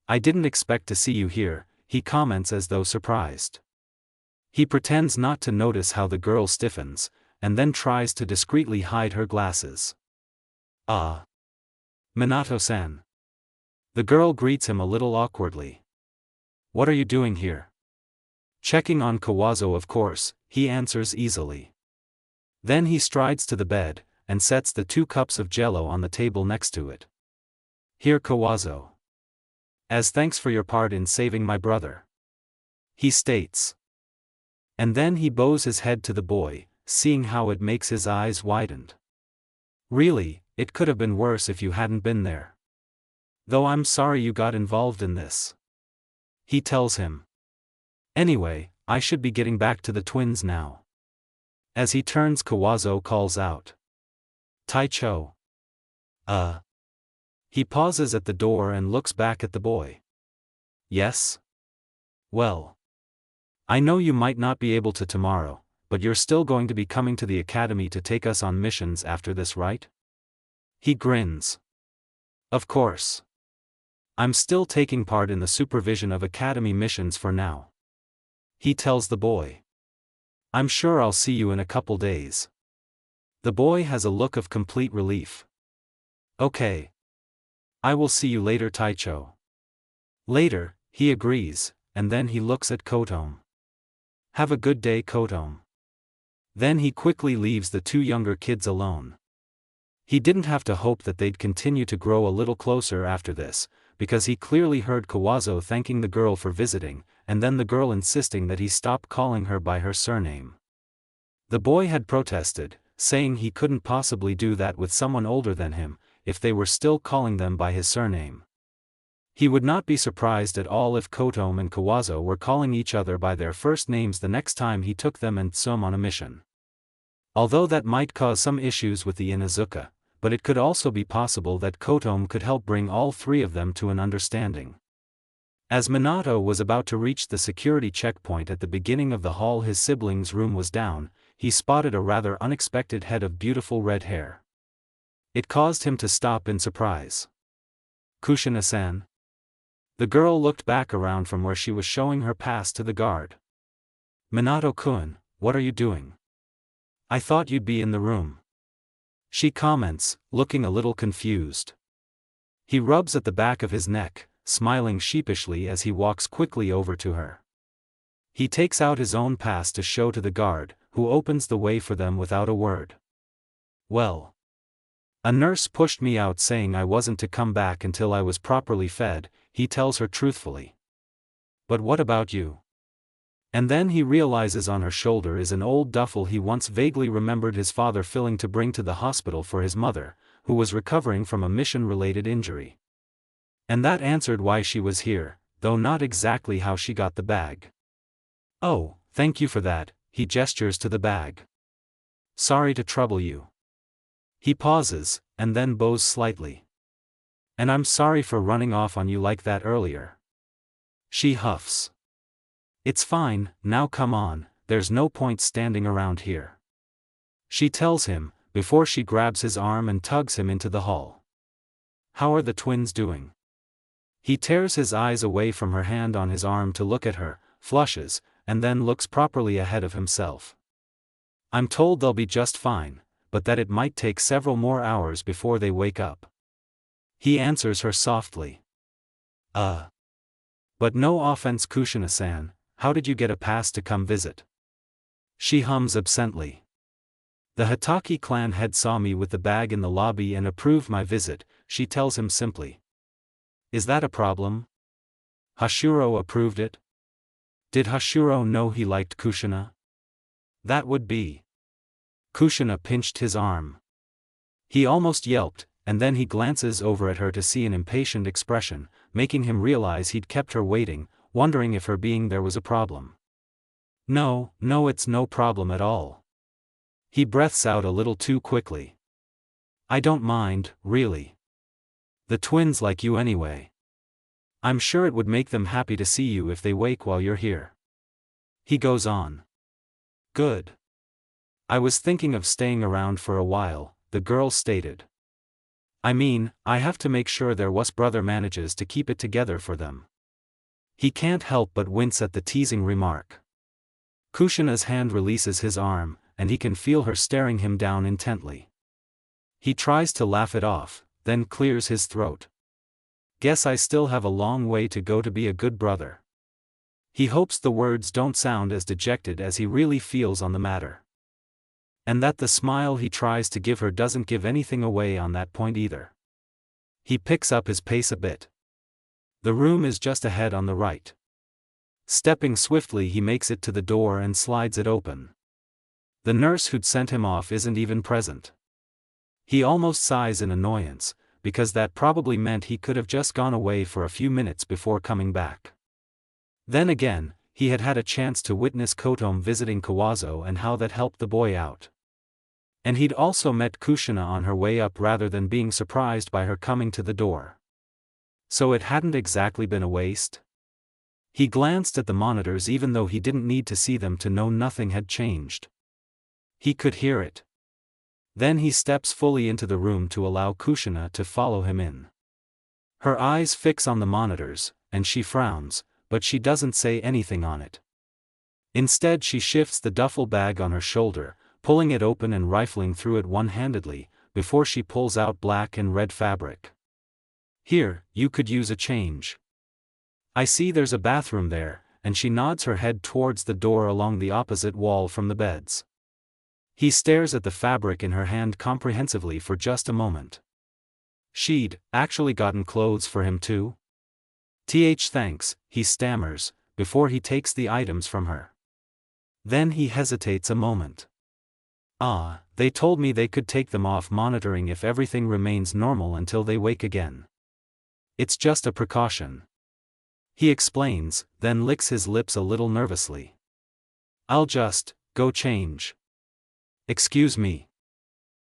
I didn't expect to see you here, he comments as though surprised. He pretends not to notice how the girl stiffens, and then tries to discreetly hide her glasses. Minato-san. The girl greets him a little awkwardly. What are you doing here? Checking on Kawazo, of course, he answers easily. Then he strides to the bed, and sets the 2 cups of jello on the table next to it. Here, Kawazo. As thanks for your part in saving my brother. He states. And then he bows his head to the boy, seeing how it makes his eyes widened. Really, it could have been worse if you hadn't been there. Though I'm sorry you got involved in this. He tells him. Anyway, I should be getting back to the twins now. As he turns, Kawazo calls out. Taicho. He pauses at the door and looks back at the boy. Yes? Well. I know you might not be able to tomorrow, but you're still going to be coming to the academy to take us on missions after this, right? He grins. Of course. I'm still taking part in the supervision of academy missions for now. He tells the boy. I'm sure I'll see you in a couple days. The boy has a look of complete relief. Okay. I will see you later, Taicho. Later, he agrees, and then he looks at Kotome. Have a good day, Kotome. Then he quickly leaves the 2 younger kids alone. He didn't have to hope that they'd continue to grow a little closer after this, because he clearly heard Kawazo thanking the girl for visiting, and then the girl insisting that he stop calling her by her surname. The boy had protested, saying he couldn't possibly do that with someone older than him, if they were still calling them by his surname. He would not be surprised at all if Kotome and Kawazo were calling each other by their first names the next time he took them and Tsum on a mission. Although that might cause some issues with the Inuzuka, but it could also be possible that Kotome could help bring all 3 of them to an understanding. As Minato was about to reach the security checkpoint at the beginning of the hall his siblings' room was down, he spotted a rather unexpected head of beautiful red hair. It caused him to stop in surprise. Kushina-san? The girl looked back around from where she was showing her pass to the guard. Minato-kun, what are you doing? I thought you'd be in the room. She comments, looking a little confused. He rubs at the back of his neck, smiling sheepishly as he walks quickly over to her. He takes out his own pass to show to the guard, who opens the way for them without a word. Well. A nurse pushed me out saying I wasn't to come back until I was properly fed, he tells her truthfully. But what about you? And then he realizes on her shoulder is an old duffel he once vaguely remembered his father filling to bring to the hospital for his mother, who was recovering from a mission-related injury. And that answered why she was here, though not exactly how she got the bag. Oh, thank you for that, he gestures to the bag. Sorry to trouble you. He pauses, and then bows slightly. And I'm sorry for running off on you like that earlier. She huffs. It's fine, now come on, there's no point standing around here. She tells him, before she grabs his arm and tugs him into the hall. How are the twins doing? He tears his eyes away from her hand on his arm to look at her, flushes, and then looks properly ahead of himself. I'm told they'll be just fine, but that it might take several more hours before they wake up. He answers her softly. But no offense Kushina-san, how did you get a pass to come visit? She hums absently. The Hitaki clan head saw me with the bag in the lobby and approved my visit, she tells him simply. Is that a problem? Hashiro approved it? Did Hashiro know he liked Kushina? That would be. Kushina pinched his arm. He almost yelped, and then he glances over at her to see an impatient expression, making him realize he'd kept her waiting, wondering if her being there was a problem. No, it's no problem at all. He breathes out a little too quickly. I don't mind, really. The twins like you anyway. I'm sure it would make them happy to see you if they wake while you're here. He goes on. Good. I was thinking of staying around for a while, the girl stated. I mean, I have to make sure their brother manages to keep it together for them. He can't help but wince at the teasing remark. Kushina's hand releases his arm, and he can feel her staring him down intently. He tries to laugh it off, then clears his throat. Guess I still have a long way to go to be a good brother. He hopes the words don't sound as dejected as he really feels on the matter. And that the smile he tries to give her doesn't give anything away on that point either. He picks up his pace a bit. The room is just ahead on the right. Stepping swiftly he makes it to the door and slides it open. The nurse who'd sent him off isn't even present. He almost sighs in annoyance, because that probably meant he could have just gone away for a few minutes before coming back. Then again, he had had a chance to witness Kotome visiting Kawazo and how that helped the boy out. And he'd also met Kushina on her way up rather than being surprised by her coming to the door. So it hadn't exactly been a waste. He glanced at the monitors even though he didn't need to see them to know nothing had changed. He could hear it. Then he steps fully into the room to allow Kushina to follow him in. Her eyes fix on the monitors, and she frowns, but she doesn't say anything on it. Instead she shifts the duffel bag on her shoulder, pulling it open and rifling through it one-handedly, before she pulls out black and red fabric. Here, you could use a change. I see there's a bathroom there, and she nods her head towards the door along the opposite wall from the beds. He stares at the fabric in her hand comprehensively for just a moment. She'd actually gotten clothes for him too? Thanks, he stammers, before he takes the items from her. Then he hesitates a moment. They told me they could take them off monitoring if everything remains normal until they wake again. It's just a precaution. He explains, then licks his lips a little nervously. I'll just go change. Excuse me.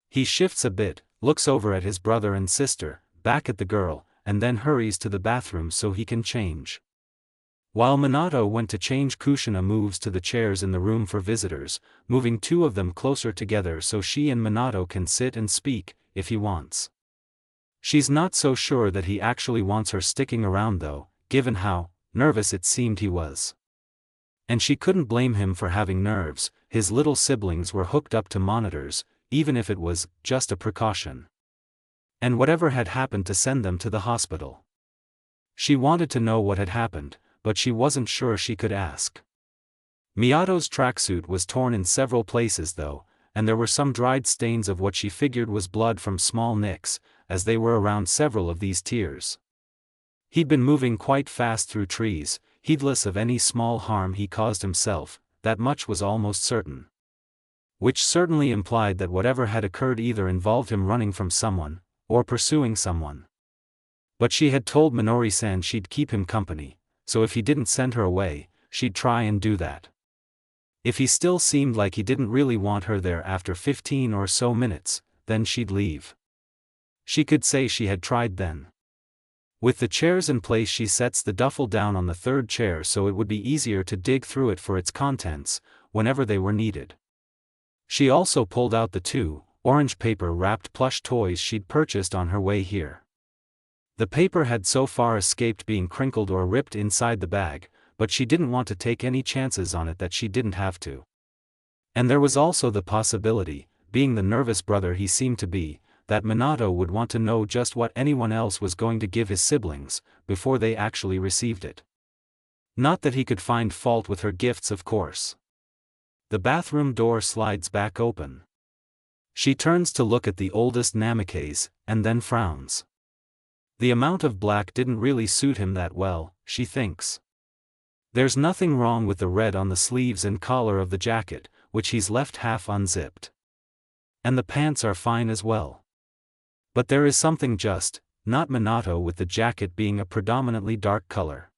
He shifts a bit, looks over at his brother and sister, back at the girl, and then hurries to the bathroom so he can change. While Minato went to change, Kushina moves to the chairs in the room for visitors, moving two of them closer together so she and Minato can sit and speak, if he wants. She's not so sure that he actually wants her sticking around though, given how nervous it seemed he was. And she couldn't blame him for having nerves, his little siblings were hooked up to monitors, even if it was just a precaution. And whatever had happened to send them to the hospital. She wanted to know what had happened, but she wasn't sure she could ask. Miyato's tracksuit was torn in several places though, and there were some dried stains of what she figured was blood from small nicks, as they were around several of these tiers. He'd been moving quite fast through trees, heedless of any small harm he caused himself, that much was almost certain. Which certainly implied that whatever had occurred either involved him running from someone, or pursuing someone. But she had told Minori-san she'd keep him company, so if he didn't send her away, she'd try and do that. If he still seemed like he didn't really want her there after 15 or so minutes, then she'd leave. She could say she had tried then. With the chairs in place, she sets the duffel down on the third chair so it would be easier to dig through it for its contents, whenever they were needed. She also pulled out the two orange paper-wrapped plush toys she'd purchased on her way here. The paper had so far escaped being crinkled or ripped inside the bag, but she didn't want to take any chances on it that she didn't have to. And there was also the possibility, being the nervous brother he seemed to be, that Minato would want to know just what anyone else was going to give his siblings, before they actually received it. Not that he could find fault with her gifts, of course. The bathroom door slides back open. She turns to look at the oldest Namikaze, and then frowns. The amount of black didn't really suit him that well, she thinks. There's nothing wrong with the red on the sleeves and collar of the jacket, which he's left half unzipped. And the pants are fine as well. But there is something just not Minato with the jacket being a predominantly dark color.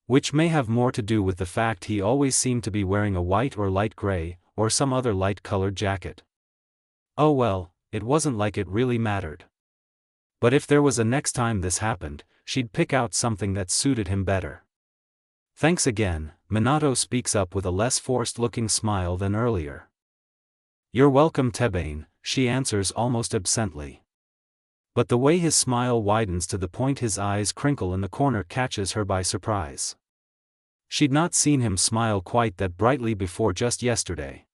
Which may have more to do with the fact he always seemed to be wearing a white or light gray, or some other light-colored jacket. Oh well, it wasn't like it really mattered. But if there was a next time this happened, she'd pick out something that suited him better. Thanks again, Minato speaks up with a less forced-looking smile than earlier. You're welcome, Tebane, she answers almost absently. But the way his smile widens to the point his eyes crinkle in the corner catches her by surprise. She'd not seen him smile quite that brightly before just yesterday.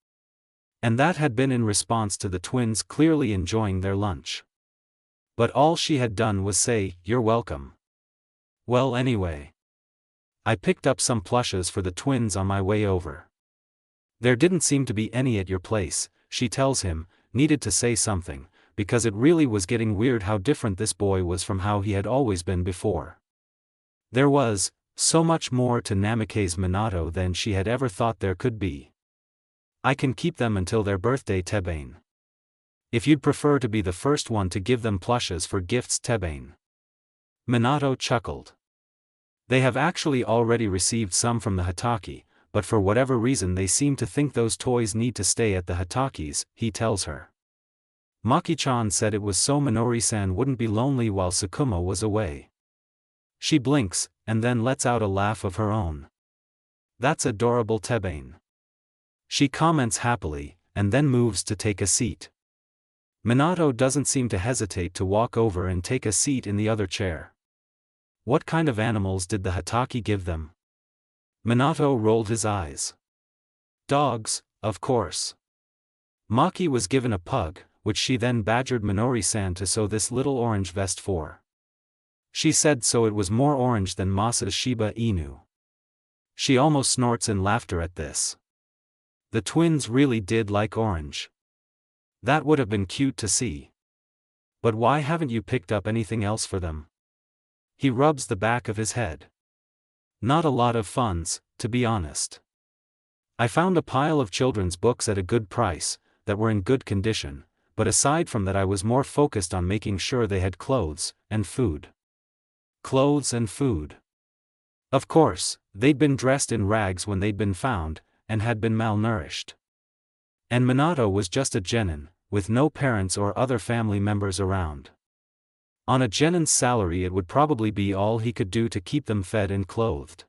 And that had been in response to the twins clearly enjoying their lunch. But all she had done was say, "You're welcome." Well, anyway. I picked up some plushes for the twins on my way over. There didn't seem to be any at your place, she tells him, needed to say something, because it really was getting weird how different this boy was from how he had always been before. There was so much more to Namikaze Minato than she had ever thought there could be. I can keep them until their birthday, Tebane. If you'd prefer to be the first one to give them plushes for gifts, Tebane. Minato chuckled. They have actually already received some from the Hatake, but for whatever reason they seem to think those toys need to stay at the Hatake's, he tells her. Maki-chan said it was so Minori-san wouldn't be lonely while Sakuma was away. She blinks, and then lets out a laugh of her own. That's adorable, Tebane. She comments happily, and then moves to take a seat. Minato doesn't seem to hesitate to walk over and take a seat in the other chair. What kind of animals did the Hatake give them? Minato rolled his eyes. Dogs, of course. Maki was given a pug, which she then badgered Minori-san to sew this little orange vest for. She said so it was more orange than Masa's Shiba Inu. She almost snorts in laughter at this. The twins really did like orange. That would have been cute to see. But why haven't you picked up anything else for them? He rubs the back of his head. Not a lot of funds, to be honest. I found a pile of children's books at a good price, that were in good condition, but aside from that I was more focused on making sure they had clothes and food. Clothes and food. Of course, they'd been dressed in rags when they'd been found, and had been malnourished. And Minato was just a genin, with no parents or other family members around. On a genin's salary it would probably be all he could do to keep them fed and clothed.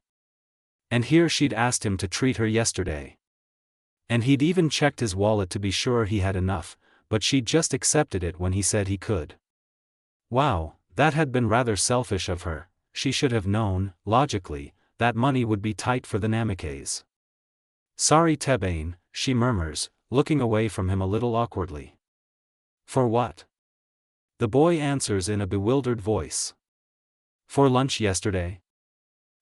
And here she'd asked him to treat her yesterday. And he'd even checked his wallet to be sure he had enough, but she'd just accepted it when he said he could. Wow, that had been rather selfish of her. She should have known, logically, that money would be tight for the Namikaze. Sorry, Tebane, she murmurs, looking away from him a little awkwardly. For what? The boy answers in a bewildered voice. For lunch yesterday?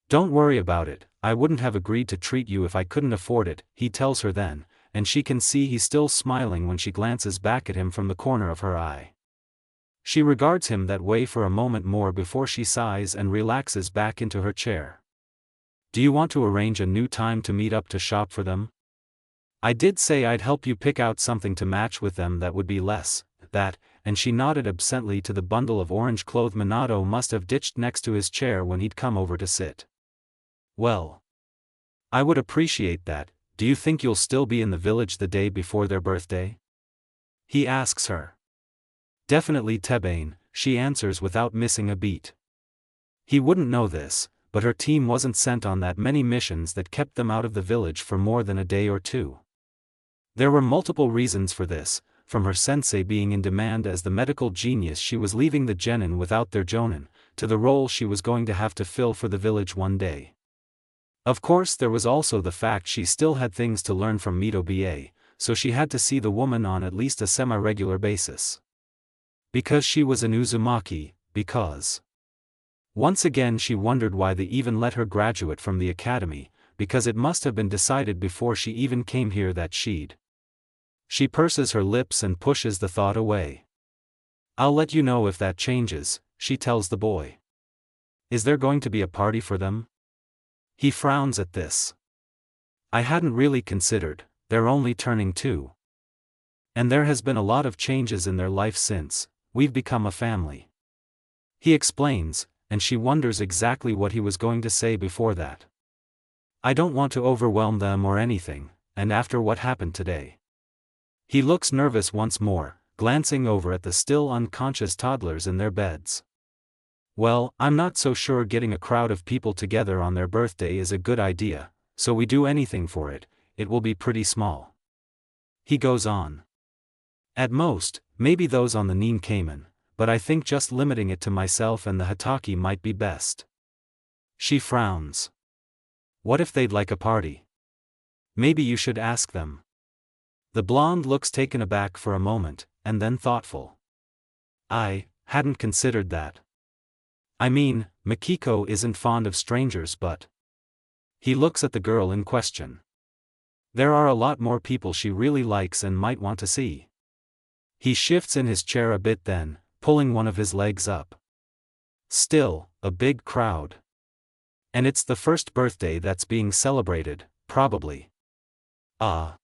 Don't worry about it, I wouldn't have agreed to treat you if I couldn't afford it, he tells her then, and she can see he's still smiling when she glances back at him from the corner of her eye. She regards him that way for a moment more before she sighs and relaxes back into her chair. Do you want to arrange a new time to meet up to shop for them? I did say I'd help you pick out something to match with them that would be less, that, and she nodded absently to the bundle of orange clothes Minato must have ditched next to his chair when he'd come over to sit. Well, I would appreciate that. Do you think you'll still be in the village the day before their birthday? He asks her. Definitely, Tebane, she answers without missing a beat. He wouldn't know this, but her team wasn't sent on that many missions that kept them out of the village for more than a day or two. There were multiple reasons for this, from her sensei being in demand as the medical genius she was leaving the genin without their jonin, to the role she was going to have to fill for the village one day. Of course there was also the fact she still had things to learn from Mito BA, so she had to see the woman on at least a semi-regular basis. Because she was an Uzumaki, because. Once again she wondered why they even let her graduate from the academy, because it must have been decided before she even came here that she'd. She purses her lips and pushes the thought away. I'll let you know if that changes, she tells the boy. Is there going to be a party for them? He frowns at this. I hadn't really considered, they're only turning 2. And there has been a lot of changes in their life since we've become a family. He explains, and she wonders exactly what he was going to say before that. I don't want to overwhelm them or anything, and after what happened today. He looks nervous once more, glancing over at the still unconscious toddlers in their beds. Well, I'm not so sure getting a crowd of people together on their birthday is a good idea, so we do anything for it, it will be pretty small. He goes on. At most, maybe those on the Nin Cayman, but I think just limiting it to myself and the Hataki might be best. She frowns. What if they'd like a party? Maybe you should ask them. The blonde looks taken aback for a moment, and then thoughtful. I hadn't considered that. I mean, Mikiko isn't fond of strangers but. He looks at the girl in question. There are a lot more people she really likes and might want to see. He shifts in his chair a bit then, pulling one of his legs up. Still, a big crowd. And it's the first birthday that's being celebrated, probably. Ah.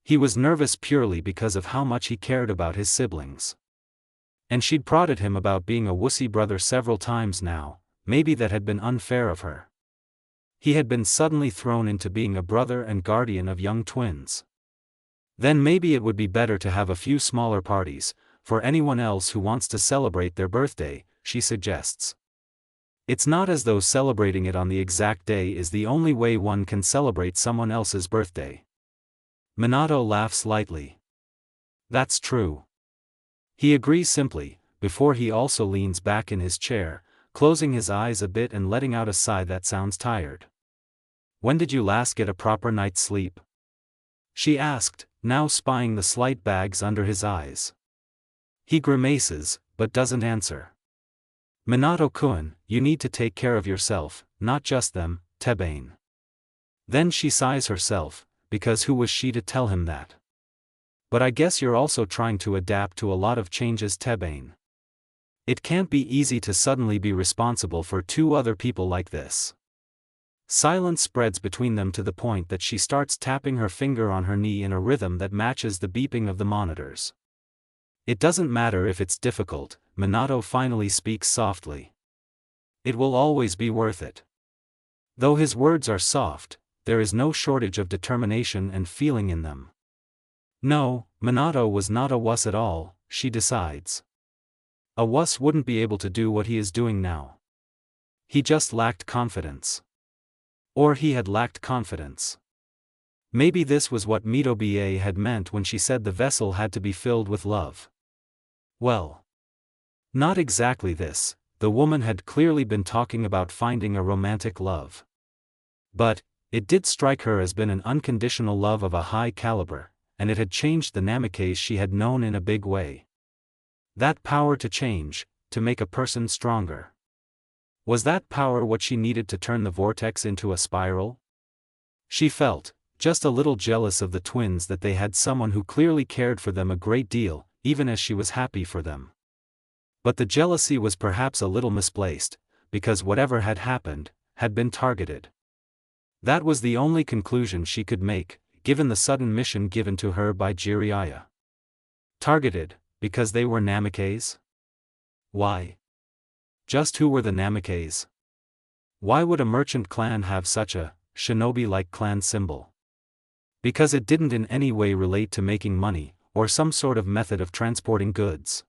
He was nervous purely because of how much he cared about his siblings. And she'd prodded him about being a wussy brother several times now, maybe that had been unfair of her. He had been suddenly thrown into being a brother and guardian of young twins. Then maybe it would be better to have a few smaller parties, for anyone else who wants to celebrate their birthday, she suggests. It's not as though celebrating it on the exact day is the only way one can celebrate someone else's birthday. Minato laughs lightly. That's true. He agrees simply, before he also leans back in his chair, closing his eyes a bit and letting out a sigh that sounds tired. When did you last get a proper night's sleep? She asked, now spying the slight bags under his eyes. He grimaces, but doesn't answer. Minato-kun, you need to take care of yourself, not just them, Tebane. Then she sighs herself, because who was she to tell him that? But I guess you're also trying to adapt to a lot of changes, Tebane. It can't be easy to suddenly be responsible for 2 other people like this. Silence spreads between them to the point that she starts tapping her finger on her knee in a rhythm that matches the beeping of the monitors. It doesn't matter if it's difficult, Minato finally speaks softly. It will always be worth it. Though his words are soft, there is no shortage of determination and feeling in them. No, Minato was not a wuss at all, she decides. A wuss wouldn't be able to do what he is doing now. He just lacked confidence. Or he had lacked confidence. Maybe this was what Mitobe had meant when she said the vessel had to be filled with love. Well. Not exactly this, the woman had clearly been talking about finding a romantic love. But, it did strike her as been an unconditional love of a high caliber, and it had changed the Namikaze she had known in a big way. That power to change, to make a person stronger. Was that power what she needed to turn the vortex into a spiral? She felt, just a little jealous of the twins that they had someone who clearly cared for them a great deal, even as she was happy for them. But the jealousy was perhaps a little misplaced, because whatever had happened, had been targeted. That was the only conclusion she could make, given the sudden mission given to her by Jiraiya. Targeted, because they were Namikaze? Why? Just who were the Namikaze? Why would a merchant clan have such a shinobi-like clan symbol? Because it didn't in any way relate to making money, or some sort of method of transporting goods.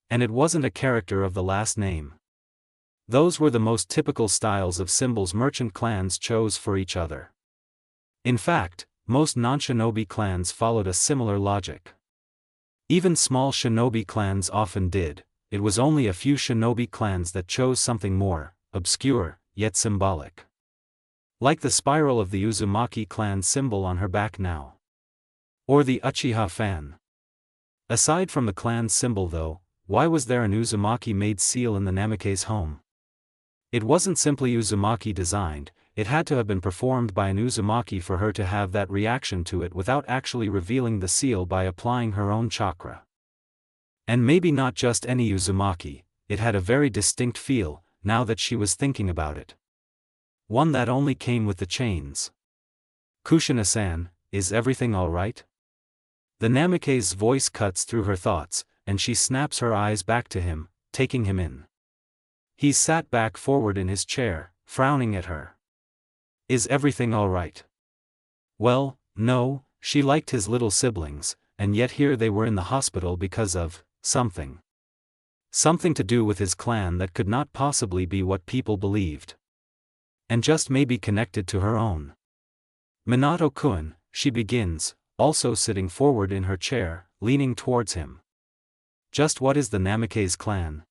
And it wasn't a character of the last name. Those were the most typical styles of symbols merchant clans chose for each other. In fact, most non-shinobi clans followed a similar logic. Even small shinobi clans often did. It was only a few shinobi clans that chose something more obscure, yet symbolic. Like the spiral of the Uzumaki clan symbol on her back now. Or the Uchiha fan. Aside from the clan symbol though, why was there an Uzumaki-made seal in the Namikaze home? It wasn't simply Uzumaki designed, it had to have been performed by an Uzumaki for her to have that reaction to it without actually revealing the seal by applying her own chakra. And maybe not just any Uzumaki, it had a very distinct feel, now that she was thinking about it. One that only came with the chains. Kushina-san, is everything alright? The Namikaze's voice cuts through her thoughts, and she snaps her eyes back to him, taking him in. He sat back forward in his chair, frowning at her. Is everything alright? Well, no, she liked his little siblings, and yet here they were in the hospital because of something. Something to do with his clan that could not possibly be what people believed. And just maybe connected to her own. Minato-kun, she begins, also sitting forward in her chair, leaning towards him. Just what is the Namikaze clan?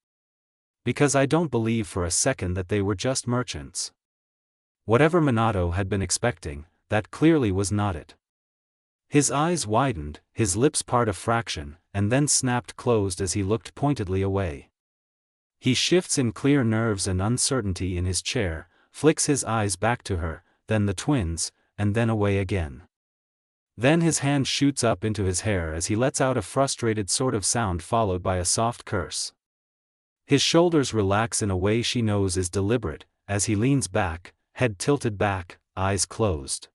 Because I don't believe for a second that they were just merchants. Whatever Minato had been expecting, that clearly was not it. His eyes widened, his lips part a fraction, and then snapped closed as he looked pointedly away. He shifts in clear nerves and uncertainty in his chair, flicks his eyes back to her, then the twins, and then away again. Then his hand shoots up into his hair as he lets out a frustrated sort of sound followed by a soft curse. His shoulders relax in a way she knows is deliberate, as he leans back, head tilted back, eyes closed.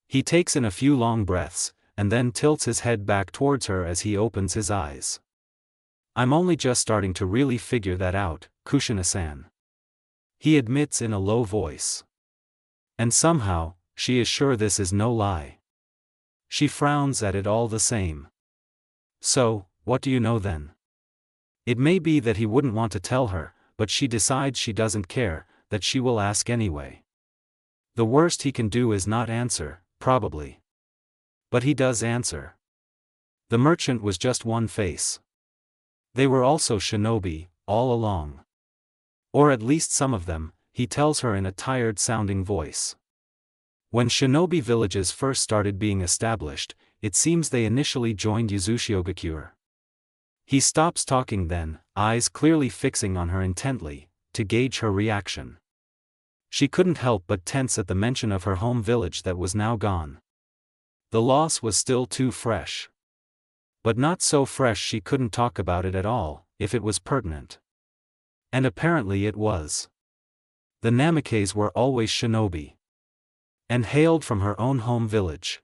He takes in a few long breaths, and then tilts his head back towards her as he opens his eyes. I'm only just starting to really figure that out, Kushina-san. He admits in a low voice. And somehow, she is sure this is no lie. She frowns at it all the same. So, what do you know then? It may be that he wouldn't want to tell her, but she decides she doesn't care, that she will ask anyway. The worst he can do is not answer, probably. But he does answer. The merchant was just one face. They were also shinobi, all along. Or at least some of them, he tells her in a tired-sounding voice. When shinobi villages first started being established, it seems they initially joined Yuzushiogakure. He stops talking then, eyes clearly fixing on her intently, to gauge her reaction. She couldn't help but tense at the mention of her home village that was now gone. The loss was still too fresh. But not so fresh she couldn't talk about it at all, if it was pertinent. And apparently it was. The Namikaze were always shinobi. And hailed from her own home village.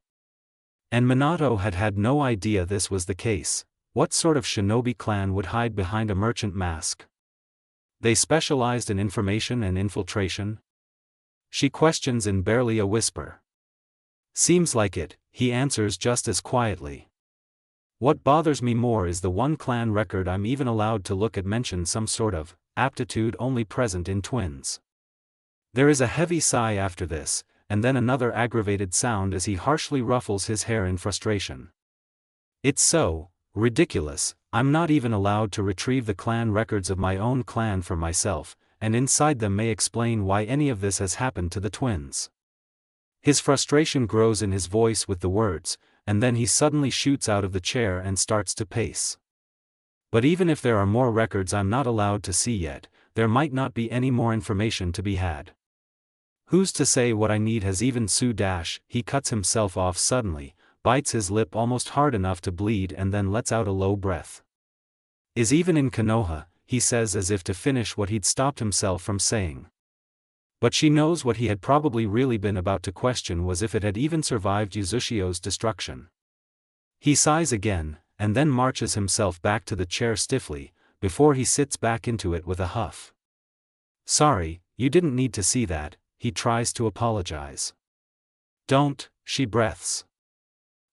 And Minato had had no idea this was the case. What sort of shinobi clan would hide behind a merchant mask? They specialized in information and infiltration? She questions in barely a whisper. Seems like it, he answers just as quietly. What bothers me more is the one clan record I'm even allowed to look at mentions some sort of aptitude only present in twins. There is a heavy sigh after this, and then another aggravated sound as he harshly ruffles his hair in frustration. It's so ridiculous, I'm not even allowed to retrieve the clan records of my own clan for myself, and inside them may explain why any of this has happened to the twins. His frustration grows in his voice with the words, and then he suddenly shoots out of the chair and starts to pace. But even if there are more records I'm not allowed to see yet, there might not be any more information to be had. Who's to say what I need has even he cuts himself off suddenly, bites his lip almost hard enough to bleed and then lets out a low breath. Is even in Konoha, he says as if to finish what he'd stopped himself from saying. But she knows what he had probably really been about to question was if it had even survived Yuzushio's destruction. He sighs again, and then marches himself back to the chair stiffly, before he sits back into it with a huff. Sorry, you didn't need to see that, he tries to apologize. Don't, she breaths.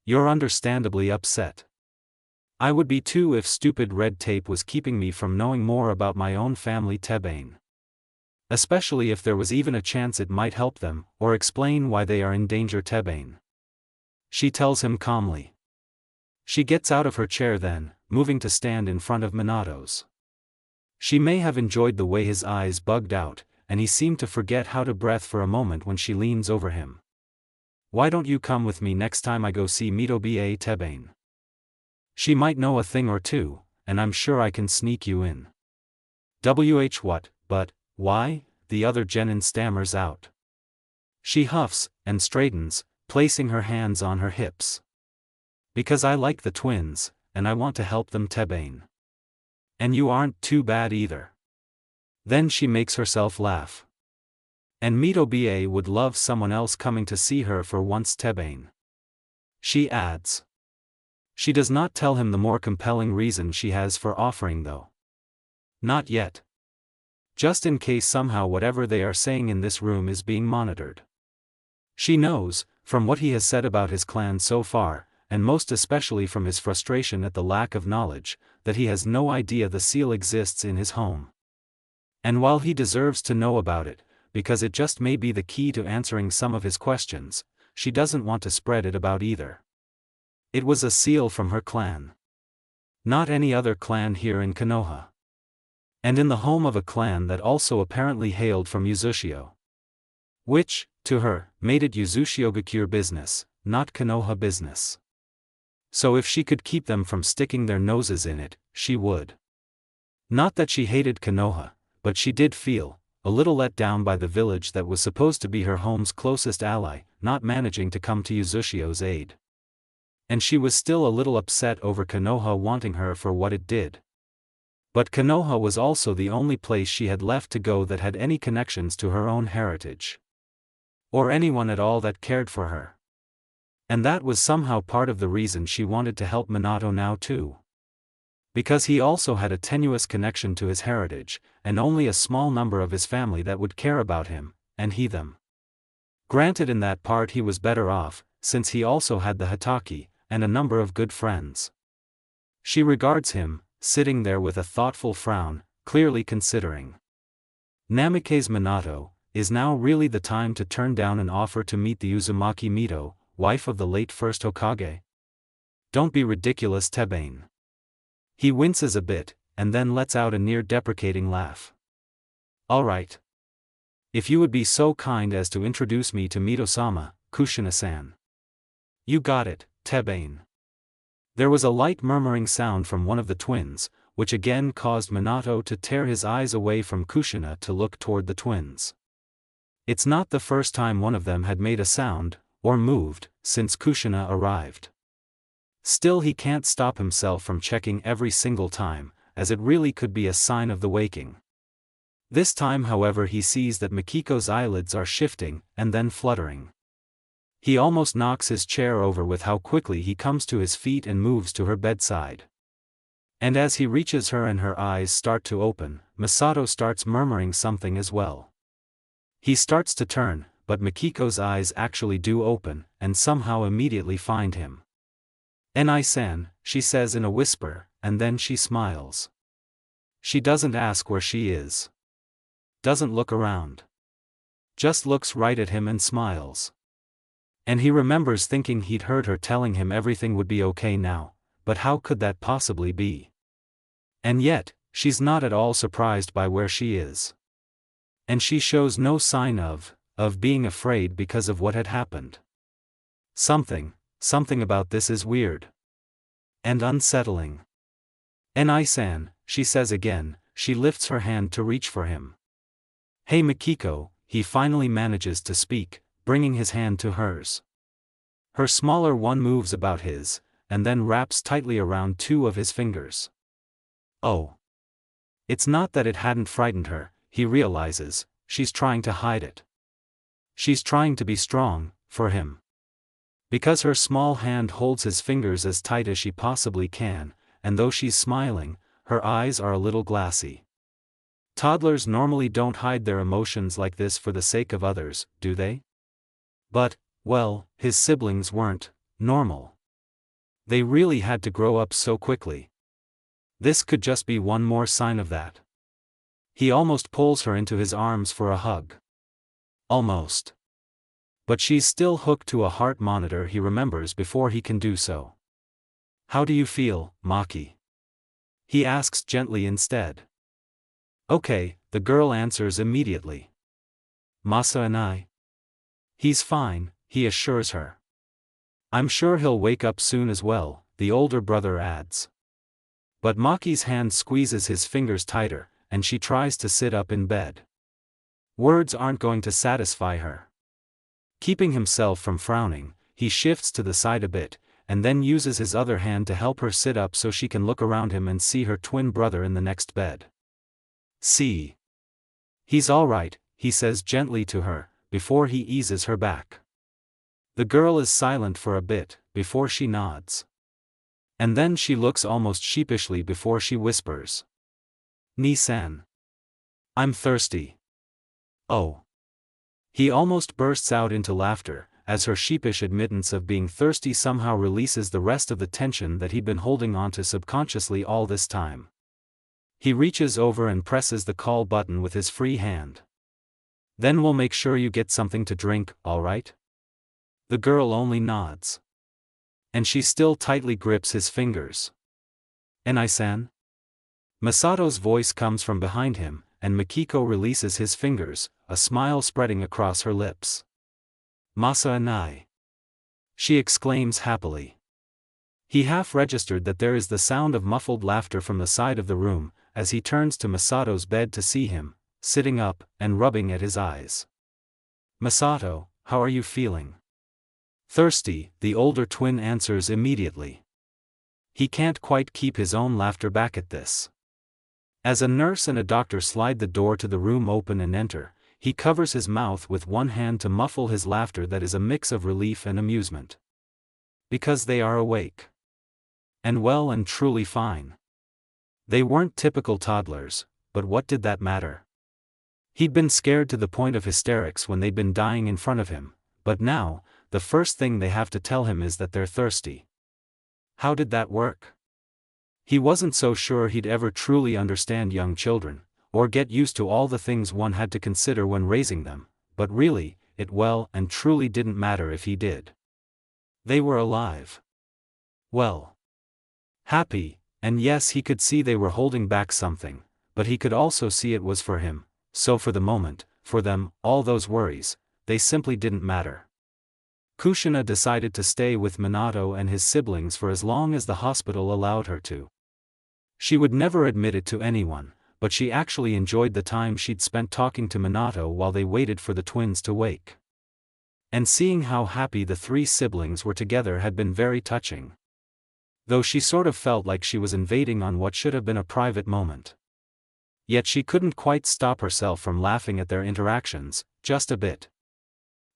You're understandably upset. I would be too if stupid red tape was keeping me from knowing more about my own family Tebane. Especially if there was even a chance it might help them, or explain why they are in danger Tebane. She tells him calmly. She gets out of her chair then, moving to stand in front of Minato's. She may have enjoyed the way his eyes bugged out, and he seemed to forget how to breathe for a moment when she leans over him. Why don't you come with me next time I go see Mitobe Tebane? She might know a thing or two, and I'm sure I can sneak you in. What, but, why? The other genin stammers out. She huffs, and straightens, placing her hands on her hips. Because I like the twins, and I want to help them tebane. And you aren't too bad either. Then she makes herself laugh. And Mito-ba would love someone else coming to see her for once tebane. She adds. She does not tell him the more compelling reason she has for offering though. Not yet. Just in case somehow whatever they are saying in this room is being monitored. She knows, from what he has said about his clan so far, and most especially from his frustration at the lack of knowledge, that he has no idea the seal exists in his home. And while he deserves to know about it, because it just may be the key to answering some of his questions, she doesn't want to spread it about either. It was a seal from her clan. Not any other clan here in Konoha. And in the home of a clan that also apparently hailed from Uzushio. Which, to her, made it Uzushio-gakure business, not Konoha business. So if she could keep them from sticking their noses in it, she would. Not that she hated Konoha, but she did feel a little let down by the village that was supposed to be her home's closest ally, not managing to come to Uzushio's aid. And she was still a little upset over Konoha wanting her for what it did. But Konoha was also the only place she had left to go that had any connections to her own heritage. Or anyone at all that cared for her. And that was somehow part of the reason she wanted to help Minato now too. Because he also had a tenuous connection to his heritage, and only a small number of his family that would care about him, and he them. Granted, in that part he was better off, since he also had the Hitaki, and a number of good friends. She regards him, sitting there with a thoughtful frown, clearly considering. Namikaze Minato, is now really the time to turn down an offer to meet the Uzumaki Mito, wife of the late first Hokage? Don't be ridiculous, tebane. He winces a bit, and then lets out a near-deprecating laugh. Alright. If you would be so kind as to introduce me to Mito-sama, Kushina-san. You got it, tebane. There was a light murmuring sound from one of the twins, which again caused Minato to tear his eyes away from Kushina to look toward the twins. It's not the first time one of them had made a sound, or moved, since Kushina arrived. Still, he can't stop himself from checking every single time, as it really could be a sign of the waking. This time, however, he sees that Mikiko's eyelids are shifting, and then fluttering. He almost knocks his chair over with how quickly he comes to his feet and moves to her bedside. And as he reaches her and her eyes start to open, Masato starts murmuring something as well. He starts to turn, but Mikiko's eyes actually do open, and somehow immediately find him. "Enai-san," she says in a whisper, and then she smiles. She doesn't ask where she is. Doesn't look around. Just looks right at him and smiles. And he remembers thinking he'd heard her telling him everything would be okay now, but how could that possibly be? And yet, she's not at all surprised by where she is. And she shows no sign of being afraid because of what had happened. Something about this is weird. And unsettling. "Enai-san," she says again. She lifts her hand to reach for him. "Hey Mikiko," he finally manages to speak, bringing his hand to hers. Her smaller one moves about his, and then wraps tightly around two of his fingers. Oh. It's not that it hadn't frightened her, he realizes, she's trying to hide it. She's trying to be strong, for him. Because her small hand holds his fingers as tight as she possibly can, and though she's smiling, her eyes are a little glassy. Toddlers normally don't hide their emotions like this for the sake of others, do they? But, well, his siblings weren't normal. They really had to grow up so quickly. This could just be one more sign of that. He almost pulls her into his arms for a hug. Almost. But she's still hooked to a heart monitor, he remembers before he can do so. "How do you feel, Maki?" he asks gently instead. "Okay," the girl answers immediately. "Masa and I?" "He's fine," he assures her. "I'm sure he'll wake up soon as well," the older brother adds. But Maki's hand squeezes his fingers tighter, and she tries to sit up in bed. Words aren't going to satisfy her. Keeping himself from frowning, he shifts to the side a bit, and then uses his other hand to help her sit up so she can look around him and see her twin brother in the next bed. See. He's alright, he says gently to her, before he eases her back. The girl is silent for a bit, before she nods. And then she looks almost sheepishly before she whispers. Ni-san. I'm thirsty. Oh. He almost bursts out into laughter, as her sheepish admittance of being thirsty somehow releases the rest of the tension that he'd been holding onto subconsciously all this time. He reaches over and presses the call button with his free hand. Then we'll make sure you get something to drink, alright? The girl only nods. And she still tightly grips his fingers. Enai-san? Masato's voice comes from behind him, and Makiko releases his fingers, a smile spreading across her lips. Masa Enai. She exclaims happily. He half-registered that there is the sound of muffled laughter from the side of the room, as he turns to Masato's bed to see him, sitting up, and rubbing at his eyes. Masato, how are you feeling? Thirsty, the older twin answers immediately. He can't quite keep his own laughter back at this. As a nurse and a doctor slide the door to the room open and enter, he covers his mouth with one hand to muffle his laughter that is a mix of relief and amusement. Because they are awake. And well and truly fine. They weren't typical toddlers, but what did that matter? He'd been scared to the point of hysterics when they'd been dying in front of him, but now, the first thing they have to tell him is that they're thirsty. How did that work? He wasn't so sure he'd ever truly understand young children, or get used to all the things one had to consider when raising them, but really, it well and truly didn't matter if he did. They were alive. Well. Happy, and yes, he could see they were holding back something, but he could also see it was for him, so for the moment, for them, all those worries, they simply didn't matter. Kushina decided to stay with Minato and his siblings for as long as the hospital allowed her to. She would never admit it to anyone, but she actually enjoyed the time she'd spent talking to Minato while they waited for the twins to wake. And seeing how happy the three siblings were together had been very touching. Though she sort of felt like she was invading on what should have been a private moment. Yet she couldn't quite stop herself from laughing at their interactions, just a bit.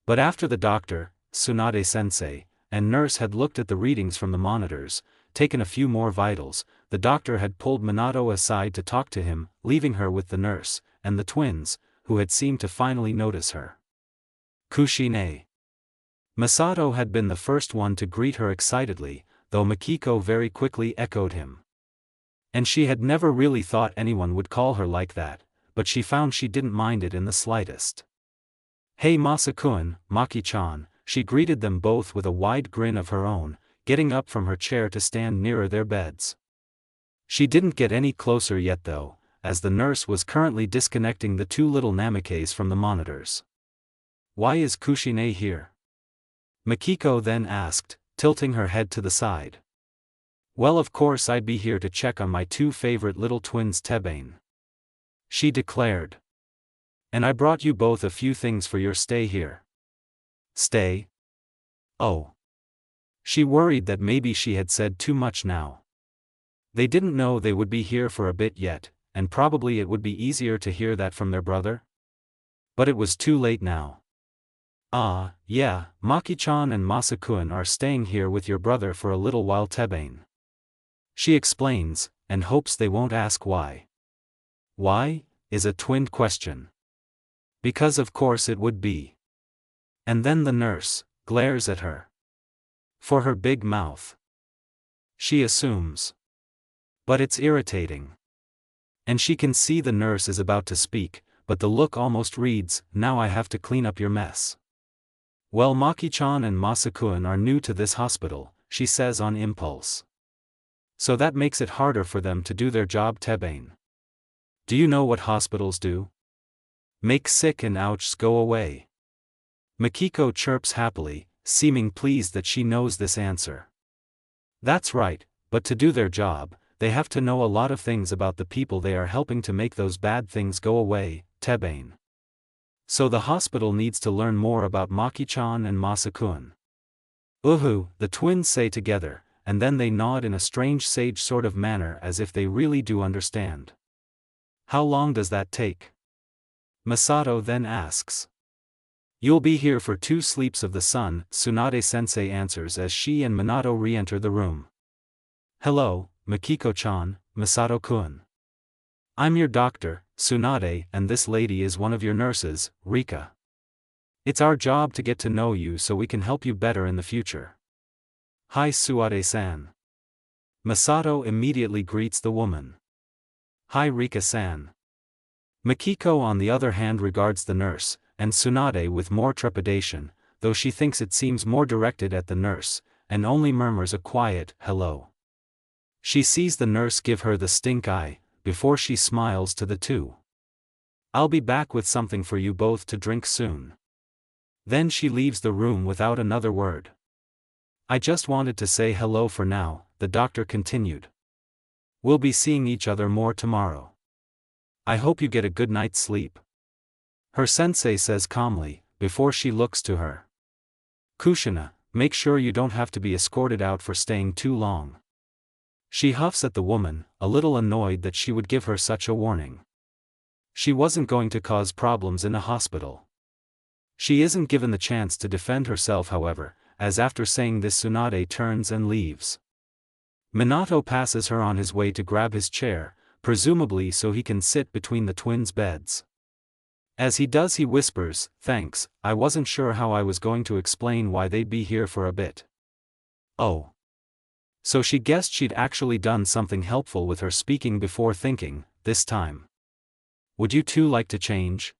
But after the doctor, Tsunade-sensei, and nurse had looked at the readings from the monitors, taken a few more vitals, the doctor had pulled Minato aside to talk to him, leaving her with the nurse, and the twins, who had seemed to finally notice her. Kushina. Masato had been the first one to greet her excitedly, though Makiko very quickly echoed him. And she had never really thought anyone would call her like that, but she found she didn't mind it in the slightest. Hey Masa-kun, Maki-chan, she greeted them both with a wide grin of her own, getting up from her chair to stand nearer their beds. She didn't get any closer yet though, as the nurse was currently disconnecting the two little Namikes from the monitors. Why is Kushina here? Makiko then asked, tilting her head to the side. Well, of course I'd be here to check on my two favorite little twins Tebane. She declared. And I brought you both a few things for your stay here. Stay? Oh. She worried that maybe she had said too much now. They didn't know they would be here for a bit yet, and probably it would be easier to hear that from their brother. But it was too late now. Ah, yeah, Maki-chan and Masa-kun are staying here with your brother for a little while Tebane. She explains, and hopes they won't ask why. Why, is a twinned question. Because of course it would be. And then the nurse glares at her. For her big mouth. She assumes. But it's irritating. And she can see the nurse is about to speak, but the look almost reads, now I have to clean up your mess. Well, Maki-chan and Masa-kun are new to this hospital, she says on impulse. So that makes it harder for them to do their job Tebane. Do you know what hospitals do? Make sick and ouchs go away. Makiko chirps happily, seeming pleased that she knows this answer. That's right, but to do their job, they have to know a lot of things about the people they are helping to make those bad things go away, Tebane. So the hospital needs to learn more about Maki-chan and Masakun. Uhu, the twins say together, and then they nod in a strange sage sort of manner as if they really do understand. How long does that take? Masato then asks. You'll be here for 2 sleeps of the sun, Tsunade-sensei answers as she and Minato re-enter the room. Hello, Makiko-chan, Masato-kun. I'm your doctor, Tsunade, and this lady is one of your nurses, Rika. It's our job to get to know you so we can help you better in the future. Hi Tsuade-san. Masato immediately greets the woman. Hi Rika-san. Makiko on the other hand regards the nurse, and Tsunade with more trepidation, though she thinks it seems more directed at the nurse, and only murmurs a quiet, hello. She sees the nurse give her the stink eye, before she smiles to the two. I'll be back with something for you both to drink soon. Then she leaves the room without another word. I just wanted to say hello for now, the doctor continued. We'll be seeing each other more tomorrow. I hope you get a good night's sleep. Her sensei says calmly, before she looks to her. Kushina, make sure you don't have to be escorted out for staying too long. She huffs at the woman, a little annoyed that she would give her such a warning. She wasn't going to cause problems in a hospital. She isn't given the chance to defend herself however, as after saying this Tsunade turns and leaves. Minato passes her on his way to grab his chair, presumably so he can sit between the twins' beds. As he does he whispers, thanks, I wasn't sure how I was going to explain why they'd be here for a bit. Oh. So she guessed she'd actually done something helpful with her speaking before thinking, this time. Would you two like to change?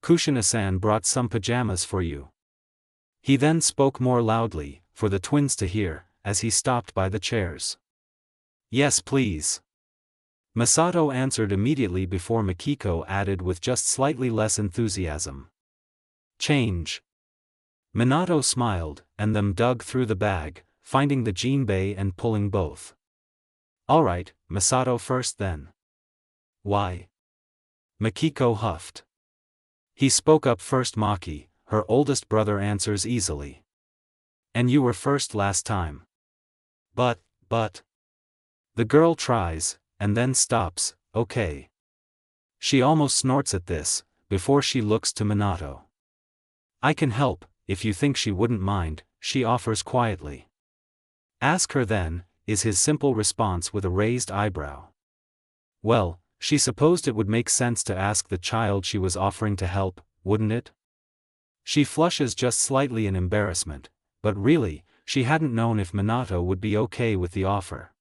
Kushina-san brought some pajamas for you. He then spoke more loudly, for the twins to hear, as he stopped by the chairs. Yes please. Masato answered immediately before Makiko added with just slightly less enthusiasm. Change. Minato smiled, and them dug through the bag, finding the jinbei and pulling both. Alright, Masato first then. Why? Makiko huffed. He spoke up first. Maki, her oldest brother, answers easily. And you were first last time. But. The girl tries, and then stops, okay. She almost snorts at this, before she looks to Minato. I can help, if you think she wouldn't mind, she offers quietly. Ask her then, is his simple response with a raised eyebrow. Well, she supposed it would make sense to ask the child she was offering to help, wouldn't it? She flushes just slightly in embarrassment, but really, she hadn't known if Minato would be okay with the offer.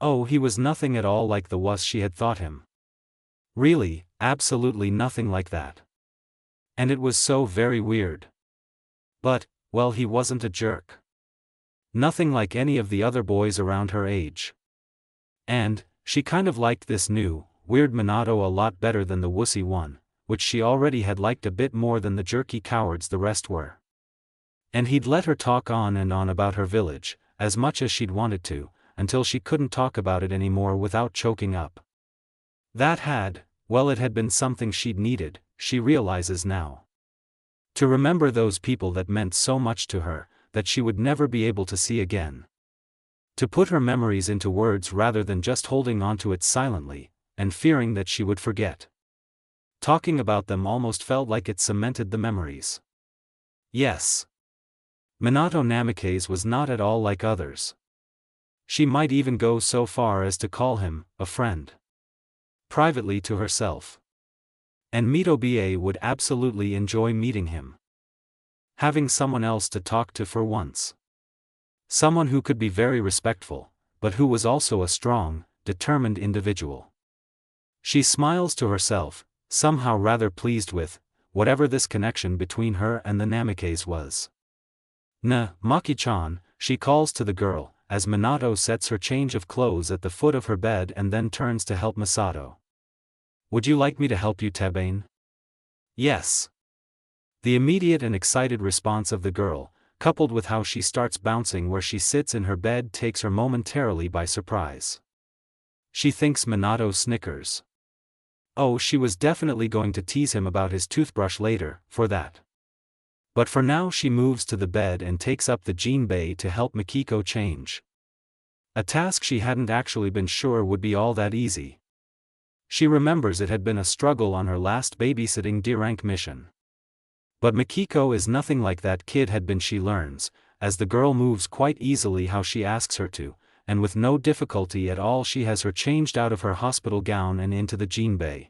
Oh, he was nothing at all like the wuss she had thought him. Really, absolutely nothing like that. And it was so very weird. But, well, he wasn't a jerk. Nothing like any of the other boys around her age. And, she kind of liked this new, weird Minato a lot better than the wussy one, which she already had liked a bit more than the jerky cowards the rest were. And he'd let her talk on and on about her village, as much as she'd wanted to, until she couldn't talk about it anymore without choking up. That had, well, it had been something she'd needed, she realizes now. To remember those people that meant so much to her, that she would never be able to see again. To put her memories into words rather than just holding on to it silently, and fearing that she would forget. Talking about them almost felt like it cemented the memories. Yes. Minato Namikaze was not at all like others. She might even go so far as to call him a friend. Privately to herself. And Mito-BA would absolutely enjoy meeting him. Having someone else to talk to for once. Someone who could be very respectful, but who was also a strong, determined individual. She smiles to herself, somehow rather pleased with whatever this connection between her and the Namikaze was. Maki-chan, she calls to the girl, as Minato sets her change of clothes at the foot of her bed and then turns to help Masato. Would you like me to help you, Tebane? Yes. The immediate and excited response of the girl, coupled with how she starts bouncing where she sits in her bed, takes her momentarily by surprise. She thinks Minato snickers. Oh, she was definitely going to tease him about his toothbrush later, for that. But for now she moves to the bed and takes up the jinbei to help Mikiko change. A task she hadn't actually been sure would be all that easy. She remembers it had been a struggle on her last babysitting D-rank mission. But Mikiko is nothing like that kid had been, she learns, as the girl moves quite easily how she asks her to, and with no difficulty at all she has her changed out of her hospital gown and into the jinbei.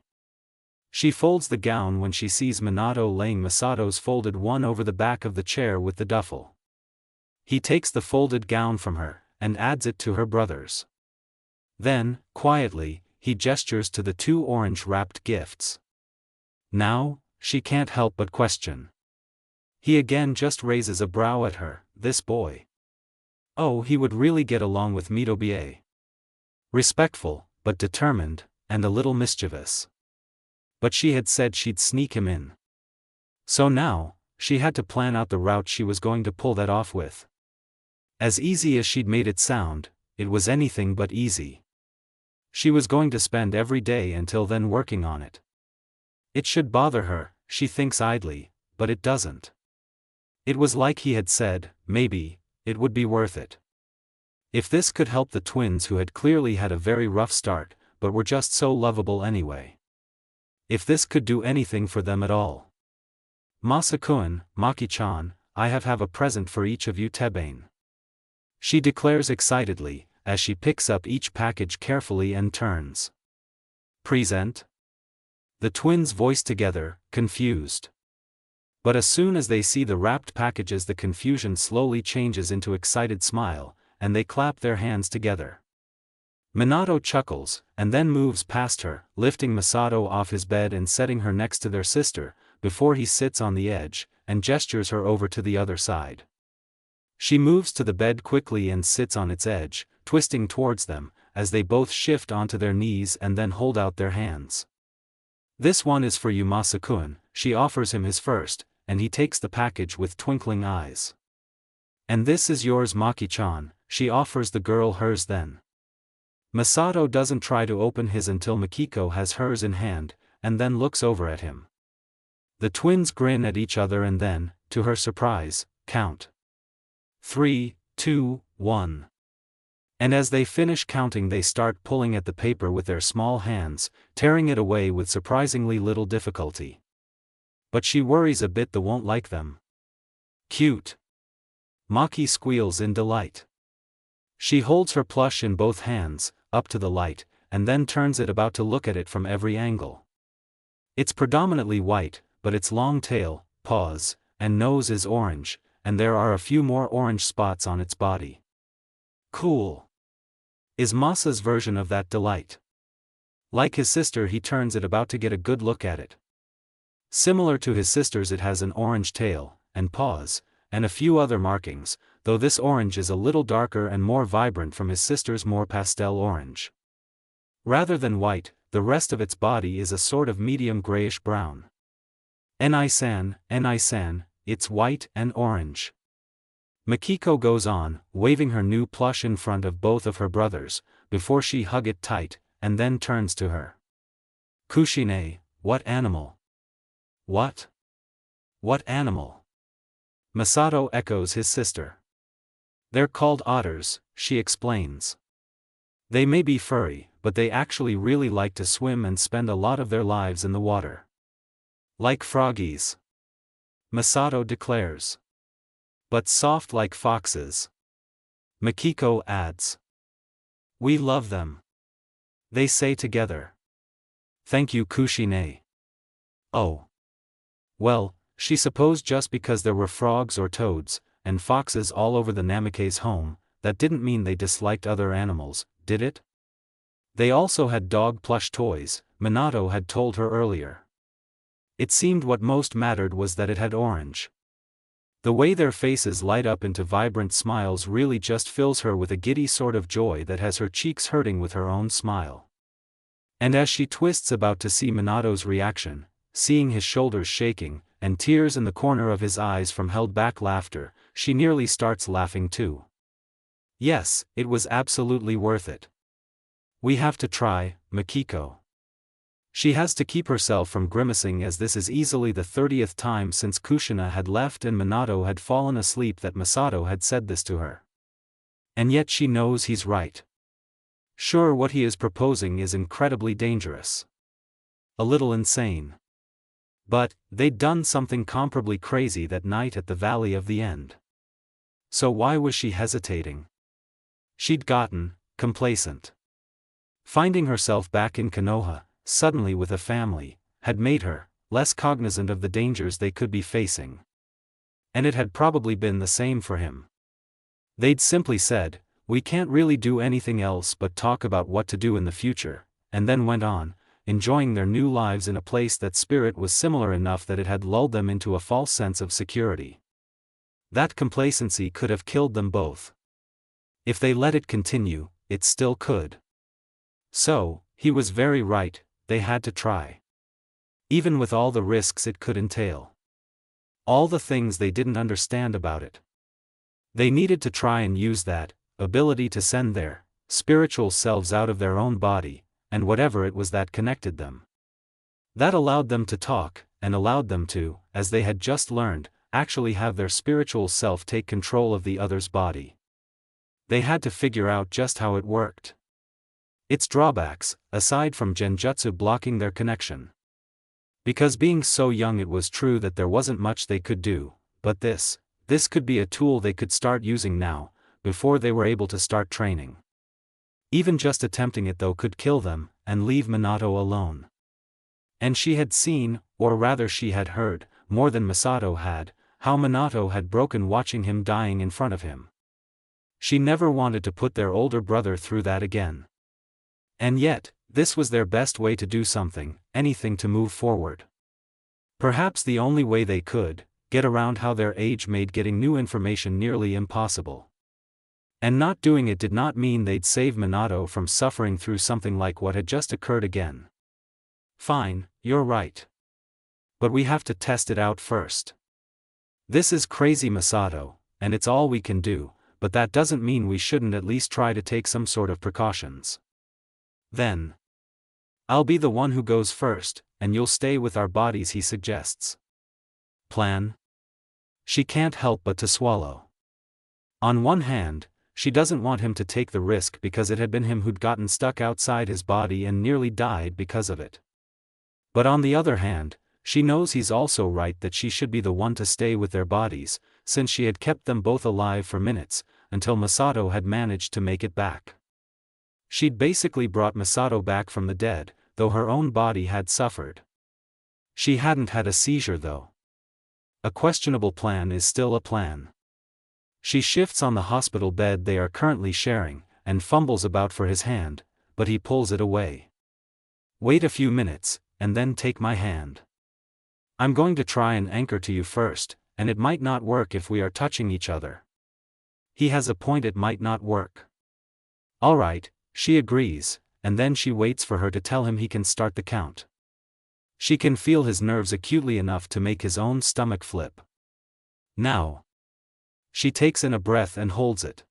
She folds the gown when she sees Minato laying Misato's folded one over the back of the chair with the duffel. He takes the folded gown from her, and adds it to her brother's. Then, quietly, he gestures to the 2 orange-wrapped gifts. Now, she can't help but question. He again just raises a brow at her, this boy. Oh, he would really get along with Mitobie. Respectful, but determined, and a little mischievous. But she had said she'd sneak him in. So now, she had to plan out the route she was going to pull that off with. As easy as she'd made it sound, it was anything but easy. She was going to spend every day until then working on it. It should bother her, she thinks idly, but it doesn't. It was like he had said, maybe, it would be worth it. If this could help the twins who had clearly had a very rough start, but were just so lovable anyway. If this could do anything for them at all. Masakun, Maki-chan, I have a present for each of you Tebane. She declares excitedly, as she picks up each package carefully and turns. Present? The twins voice together, confused. But as soon as they see the wrapped packages the confusion slowly changes into excited smile, and they clap their hands together. Minato chuckles, and then moves past her, lifting Misato off his bed and setting her next to their sister, before he sits on the edge, and gestures her over to the other side. She moves to the bed quickly and sits on its edge, twisting towards them, as they both shift onto their knees and then hold out their hands. This one is for you Masakun, she offers him his first, and he takes the package with twinkling eyes. And this is yours Maki-chan, she offers the girl hers then. Misato doesn't try to open his until Mikiko has hers in hand, and then looks over at him. The twins grin at each other and then, to her surprise, count. 3, 2, 1. And as they finish counting they start pulling at the paper with their small hands, tearing it away with surprisingly little difficulty. But she worries a bit they won't like them. Cute. Maki squeals in delight. She holds her plush in both hands, up to the light, and then turns it about to look at it from every angle. It's predominantly white, but its long tail, paws, and nose is orange, and there are a few more orange spots on its body. Cool. Is Masa's version of that delight. Like his sister he turns it about to get a good look at it. Similar to his sister's it has an orange tail, and paws, and a few other markings, though this orange is a little darker and more vibrant from his sister's more pastel orange. Rather than white, the rest of its body is a sort of medium grayish brown. Ni-san, it's white and orange. Mikiko goes on, waving her new plush in front of both of her brothers, before she hug it tight, and then turns to her. Kushina, what animal? What? What animal? Misato echoes his sister. They're called otters, she explains. They may be furry, but they actually really like to swim and spend a lot of their lives in the water. Like froggies. Misato declares. But soft like foxes. Mikiko adds. We love them. They say together. Thank you Kushina. Oh. Well, she supposed just because there were frogs or toads, and foxes all over the Namikaze home, that didn't mean they disliked other animals, did it? They also had dog plush toys, Minato had told her earlier. It seemed what most mattered was that it had orange. The way their faces light up into vibrant smiles really just fills her with a giddy sort of joy that has her cheeks hurting with her own smile. And as she twists about to see Minato's reaction, seeing his shoulders shaking, and tears in the corner of his eyes from held-back laughter, she nearly starts laughing too. Yes, it was absolutely worth it. We have to try, Makiko. She has to keep herself from grimacing as this is easily the 30th time since Kushina had left and Minato had fallen asleep that Masato had said this to her. And yet she knows he's right. Sure, what he is proposing is incredibly dangerous. A little insane. But, they'd done something comparably crazy that night at the Valley of the End. So why was she hesitating? She'd gotten complacent. Finding herself back in Konoha, suddenly with a family, had made her less cognizant of the dangers they could be facing. And it had probably been the same for him. They'd simply said, "We can't really do anything else but talk about what to do in the future," and then went on, enjoying their new lives in a place that spirit was similar enough that it had lulled them into a false sense of security. That complacency could have killed them both. If they let it continue, it still could. So, he was very right, they had to try. Even with all the risks it could entail. All the things they didn't understand about it. They needed to try and use that ability to send their spiritual selves out of their own body, and whatever it was that connected them. That allowed them to talk, and allowed them to, as they had just learned, actually have their spiritual self take control of the other's body. They had to figure out just how it worked. Its drawbacks, aside from genjutsu blocking their connection. Because being so young, it was true that there wasn't much they could do, but this could be a tool they could start using now, before they were able to start training. Even just attempting it though could kill them, and leave Minato alone. And she had seen, or rather she had heard, more than Masato had, how Minato had broken watching him dying in front of him. She never wanted to put their older brother through that again. And yet, this was their best way to do something, anything to move forward. Perhaps the only way they could get around how their age made getting new information nearly impossible. And not doing it did not mean they'd save Minato from suffering through something like what had just occurred again. Fine, you're right. But we have to test it out first. This is crazy, Masato, and it's all we can do, but that doesn't mean we shouldn't at least try to take some sort of precautions. Then, I'll be the one who goes first, and you'll stay with our bodies, he suggests. Plan? She can't help but to swallow. On one hand, she doesn't want him to take the risk because it had been him who'd gotten stuck outside his body and nearly died because of it. But on the other hand, she knows he's also right that she should be the one to stay with their bodies, since she had kept them both alive for minutes, until Masato had managed to make it back. She'd basically brought Masato back from the dead, though her own body had suffered. She hadn't had a seizure though. A questionable plan is still a plan. She shifts on the hospital bed they are currently sharing, and fumbles about for his hand, but he pulls it away. Wait a few minutes, and then take my hand. I'm going to try and anchor to you first, and it might not work if we are touching each other. He has a point, it might not work. All right, she agrees, and then she waits for her to tell him he can start the count. She can feel his nerves acutely enough to make his own stomach flip. Now. She takes in a breath and holds it.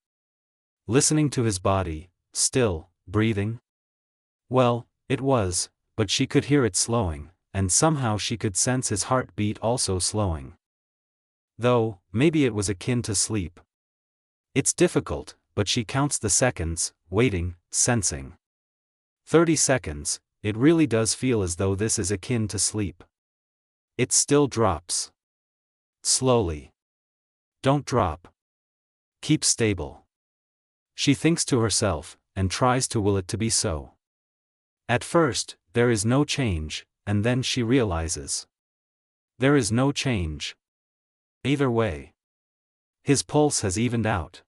Listening to his body, still, breathing. Well, it was, but she could hear it slowing, and somehow she could sense his heartbeat also slowing. Though, maybe it was akin to sleep. It's difficult, but she counts the seconds, waiting, sensing. 30 seconds, it really does feel as though this is akin to sleep. It still drops. Slowly. Don't drop. Keep stable. She thinks to herself, and tries to will it to be so. At first, there is no change, and then she realizes. There is no change. Either way. His pulse has evened out.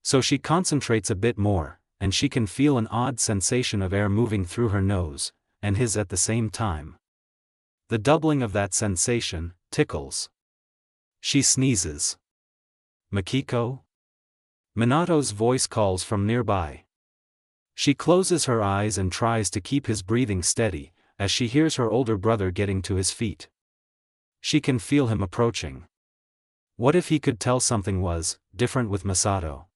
So she concentrates a bit more, and she can feel an odd sensation of air moving through her nose, and his at the same time. The doubling of that sensation tickles. She sneezes. Makiko? Minato's voice calls from nearby. She closes her eyes and tries to keep his breathing steady, as she hears her older brother getting to his feet. She can feel him approaching. What if he could tell something was different with Masato?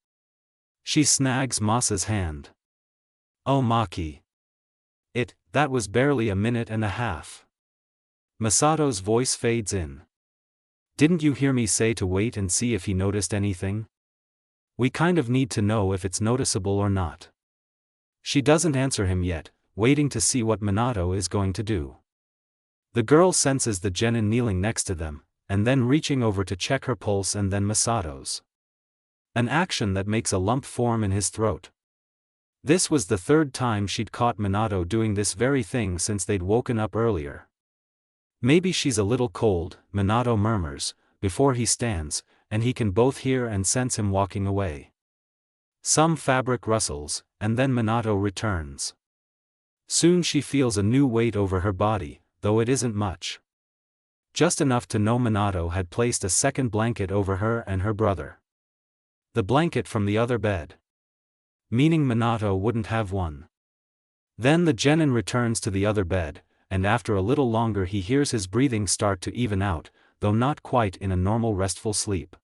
She snags Masa's hand. Oh Maki. That was barely a minute and a half. Masato's voice fades in. Didn't you hear me say to wait and see if he noticed anything? We kind of need to know if it's noticeable or not. She doesn't answer him yet, waiting to see what Minato is going to do. The girl senses the genin kneeling next to them, and then reaching over to check her pulse and then Masato's. An action that makes a lump form in his throat. This was the third time she'd caught Minato doing this very thing since they'd woken up earlier. Maybe she's a little cold, Minato murmurs, before he stands, and he can both hear and sense him walking away. Some fabric rustles, and then Minato returns. Soon she feels a new weight over her body, though it isn't much. Just enough to know Minato had placed a second blanket over her and her brother. The blanket from the other bed. Meaning Minato wouldn't have one. Then the genin returns to the other bed, and after a little longer he hears his breathing start to even out, though not quite in a normal restful sleep.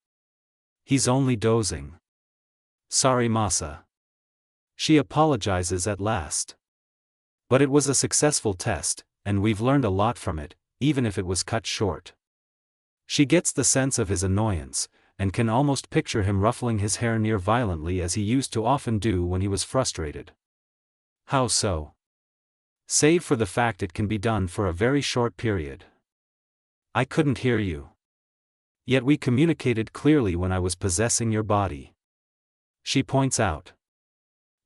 He's only dozing. Sorry Masa. She apologizes at last. But it was a successful test, and we've learned a lot from it, even if it was cut short. She gets the sense of his annoyance, and can almost picture him ruffling his hair near violently as he used to often do when he was frustrated. How so? Save for the fact it can be done for a very short period. I couldn't hear you. Yet we communicated clearly when I was possessing your body. She points out.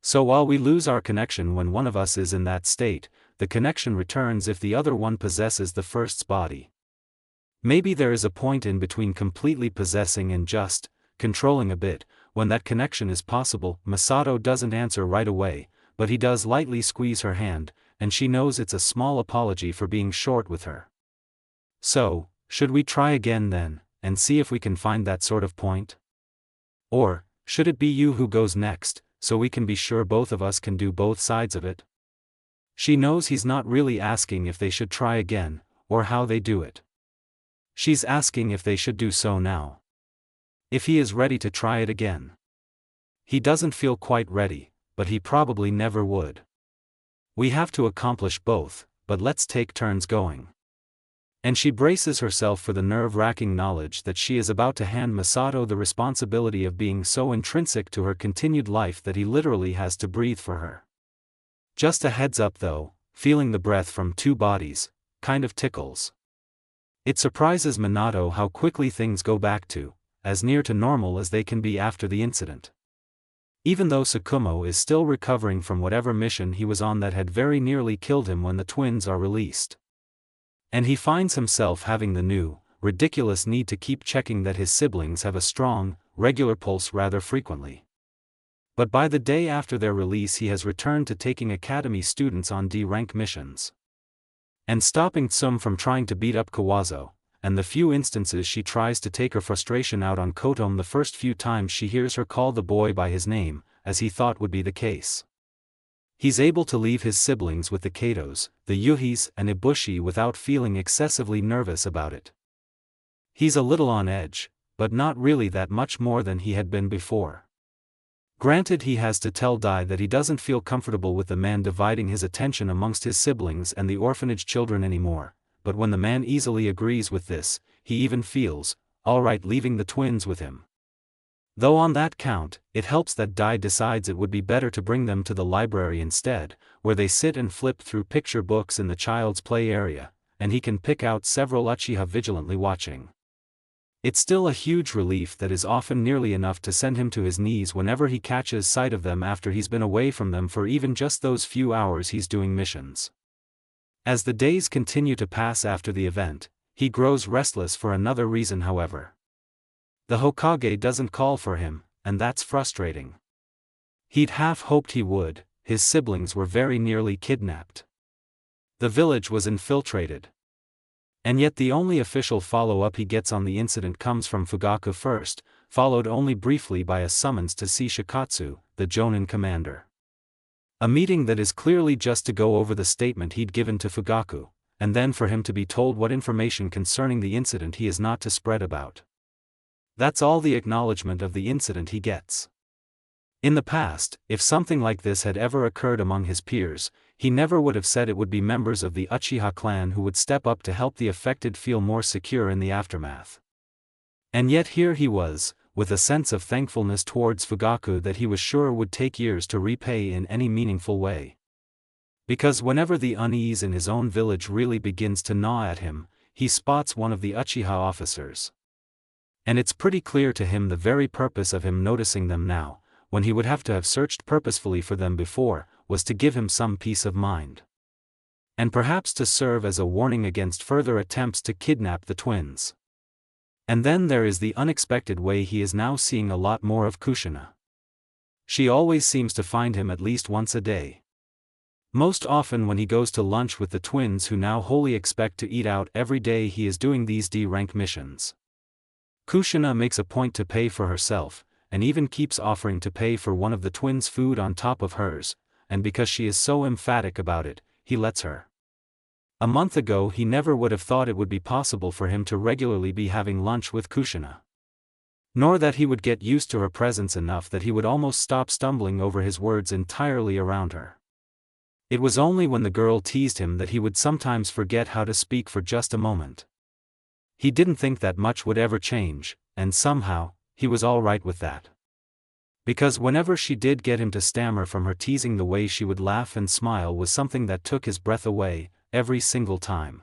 So while we lose our connection when one of us is in that state, the connection returns if the other one possesses the first's body. Maybe there is a point in between completely possessing and just controlling a bit, when that connection is possible. Masato doesn't answer right away, but he does lightly squeeze her hand, and she knows it's a small apology for being short with her. So, should we try again then, and see if we can find that sort of point? Or, should it be you who goes next, so we can be sure both of us can do both sides of it? She knows he's not really asking if they should try again, or how they do it. She's asking if they should do so now. If he is ready to try it again. He doesn't feel quite ready, but he probably never would. We have to accomplish both, but let's take turns going. And she braces herself for the nerve-wracking knowledge that she is about to hand Masato the responsibility of being so intrinsic to her continued life that he literally has to breathe for her. Just a heads up though, feeling the breath from two bodies, kind of tickles. It surprises Minato how quickly things go back to, as near to normal as they can be after the incident. Even though Tsukumo is still recovering from whatever mission he was on that had very nearly killed him when the twins are released. And he finds himself having the new, ridiculous need to keep checking that his siblings have a strong, regular pulse rather frequently. But by the day after their release he has returned to taking academy students on D-rank missions. And stopping Tsum from trying to beat up Kawazo, and the few instances she tries to take her frustration out on Kotom the first few times she hears her call the boy by his name, as he thought would be the case. He's able to leave his siblings with the Katos, the Yuhis and Ibushi without feeling excessively nervous about it. He's a little on edge, but not really that much more than he had been before. Granted, he has to tell Dai that he doesn't feel comfortable with the man dividing his attention amongst his siblings and the orphanage children anymore, but when the man easily agrees with this, he even feels alright leaving the twins with him. Though on that count, it helps that Dai decides it would be better to bring them to the library instead, where they sit and flip through picture books in the child's play area, and he can pick out several Uchiha vigilantly watching. It's still a huge relief that is often nearly enough to send him to his knees whenever he catches sight of them after he's been away from them for even just those few hours he's doing missions. As the days continue to pass after the event, he grows restless for another reason however. The Hokage doesn't call for him, and that's frustrating. He'd half hoped he would. His siblings were very nearly kidnapped. The village was infiltrated. And yet the only official follow-up he gets on the incident comes from Fugaku first, followed only briefly by a summons to see Shikatsu, the Jonin commander. A meeting that is clearly just to go over the statement he'd given to Fugaku, and then for him to be told what information concerning the incident he is not to spread about. That's all the acknowledgement of the incident he gets. In the past, if something like this had ever occurred among his peers, he never would have said it would be members of the Uchiha clan who would step up to help the affected feel more secure in the aftermath. And yet here he was, with a sense of thankfulness towards Fugaku that he was sure would take years to repay in any meaningful way. Because whenever the unease in his own village really begins to gnaw at him, he spots one of the Uchiha officers. And it's pretty clear to him the very purpose of him noticing them now, when he would have to have searched purposefully for them before, was to give him some peace of mind. And perhaps to serve as a warning against further attempts to kidnap the twins. And then there is the unexpected way he is now seeing a lot more of Kushina. She always seems to find him at least once a day. Most often when he goes to lunch with the twins who now wholly expect to eat out every day he is doing these D-rank missions. Kushina makes a point to pay for herself, and even keeps offering to pay for one of the twins' food on top of hers, and because she is so emphatic about it, he lets her. A month ago he never would have thought it would be possible for him to regularly be having lunch with Kushina. Nor that he would get used to her presence enough that he would almost stop stumbling over his words entirely around her. It was only when the girl teased him that he would sometimes forget how to speak for just a moment. He didn't think that much would ever change, and somehow, he was all right with that. Because whenever she did get him to stammer from her teasing, the way she would laugh and smile was something that took his breath away, every single time.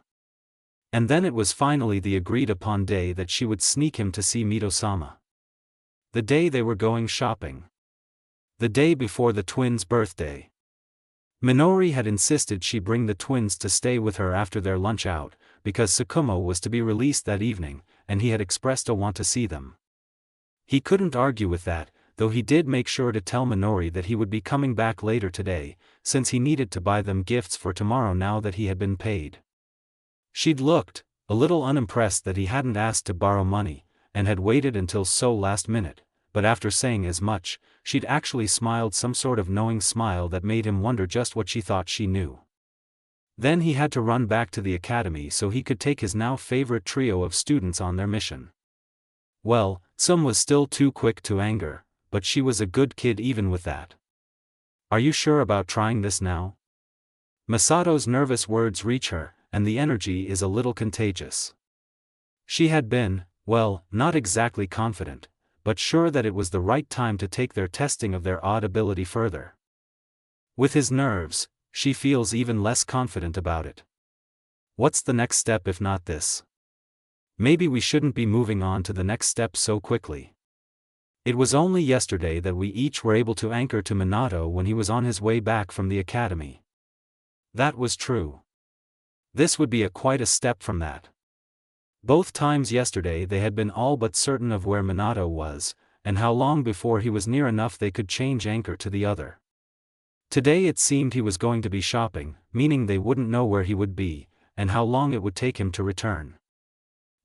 And then it was finally the agreed upon day that she would sneak him to see Mito-sama. The day they were going shopping. The day before the twins' birthday. Minori had insisted she bring the twins to stay with her after their lunch out, because Tsukumo was to be released that evening, and he had expressed a want to see them. He couldn't argue with that, though he did make sure to tell Minori that he would be coming back later today, since he needed to buy them gifts for tomorrow now that he had been paid. She'd looked a little unimpressed that he hadn't asked to borrow money, and had waited until so last minute, but after saying as much, she'd actually smiled some sort of knowing smile that made him wonder just what she thought she knew. Then he had to run back to the academy so he could take his now favorite trio of students on their mission. Well, Sum was still too quick to anger, but she was a good kid even with that. "Are you sure about trying this now?" Masato's nervous words reach her, and the energy is a little contagious. She had been, well, not exactly confident, but sure that it was the right time to take their testing of their odd ability further. With his nerves, she feels even less confident about it. What's the next step if not this? Maybe we shouldn't be moving on to the next step so quickly. It was only yesterday that we each were able to anchor to Minato when he was on his way back from the academy. That was true. This would be quite a step from that. Both times yesterday they had been all but certain of where Minato was, and how long before he was near enough they could change anchor to the other. Today it seemed he was going to be shopping, meaning they wouldn't know where he would be, and how long it would take him to return.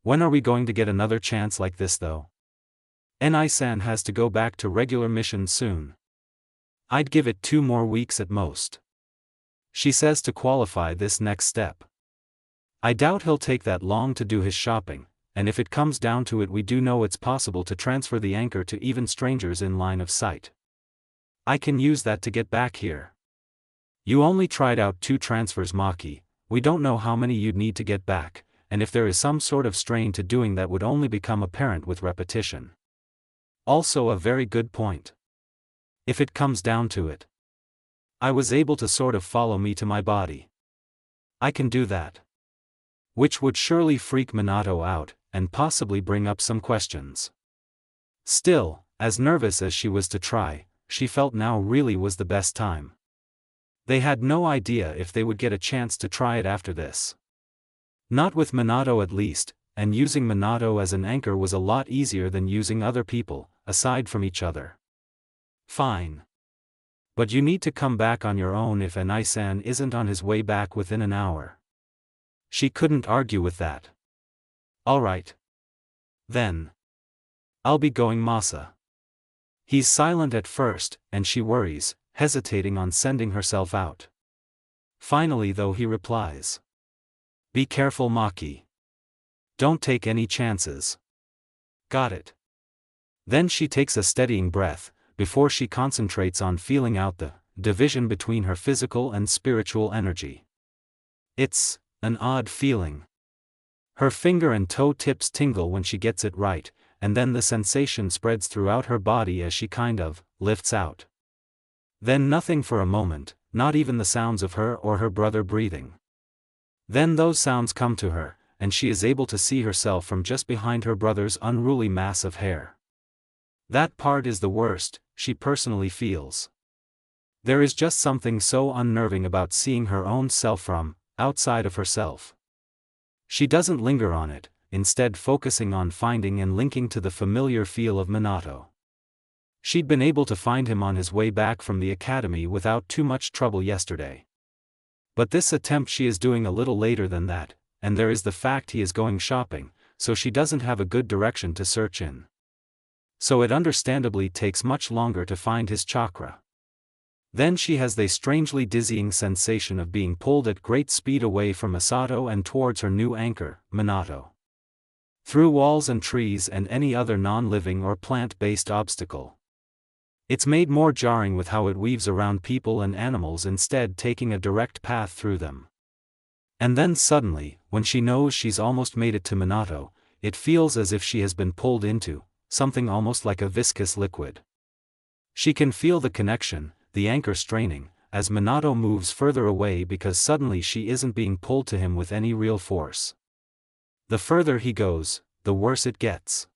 When are we going to get another chance like this though? Ni-san has to go back to regular missions soon. I'd give it 2 more weeks at most. She says to qualify this next step. I doubt he'll take that long to do his shopping, and if it comes down to it we do know it's possible to transfer the anchor to even strangers in line of sight. I can use that to get back here. You only tried out 2 transfers, Maki, we don't know how many you'd need to get back, and if there is some sort of strain to doing that would only become apparent with repetition. Also a very good point. If it comes down to it, I was able to sort of follow me to my body. I can do that. Which would surely freak Minato out, and possibly bring up some questions. Still, as nervous as she was to try, she felt now really was the best time. They had no idea if they would get a chance to try it after this. Not with Minato at least, and using Minato as an anchor was a lot easier than using other people, aside from each other. Fine. But you need to come back on your own if Ni-san isn't on his way back within an hour. She couldn't argue with that. Alright. Then. I'll be going, Masa. He's silent at first, and she worries, hesitating on sending herself out. Finally though he replies. Be careful, Maki. Don't take any chances. Got it. Then she takes a steadying breath, before she concentrates on feeling out the division between her physical and spiritual energy. It's an odd feeling. Her finger and toe tips tingle when she gets it right, and then the sensation spreads throughout her body as she kind of lifts out. Then nothing for a moment, not even the sounds of her or her brother breathing. Then those sounds come to her, and she is able to see herself from just behind her brother's unruly mass of hair. That part is the worst, she personally feels. There is just something so unnerving about seeing her own self from outside of herself. She doesn't linger on it, instead focusing on finding and linking to the familiar feel of Minato. She'd been able to find him on his way back from the academy without too much trouble yesterday. But this attempt she is doing a little later than that, and there is the fact he is going shopping, so she doesn't have a good direction to search in. So it understandably takes much longer to find his chakra. Then she has the strangely dizzying sensation of being pulled at great speed away from Masato and towards her new anchor, Minato. Through walls and trees and any other non-living or plant-based obstacle. It's made more jarring with how it weaves around people and animals instead taking a direct path through them. And then suddenly, when she knows she's almost made it to Minato, it feels as if she has been pulled into something almost like a viscous liquid. She can feel the connection, the anchor straining, as Minato moves further away because suddenly she isn't being pulled to him with any real force. The further he goes, the worse it gets.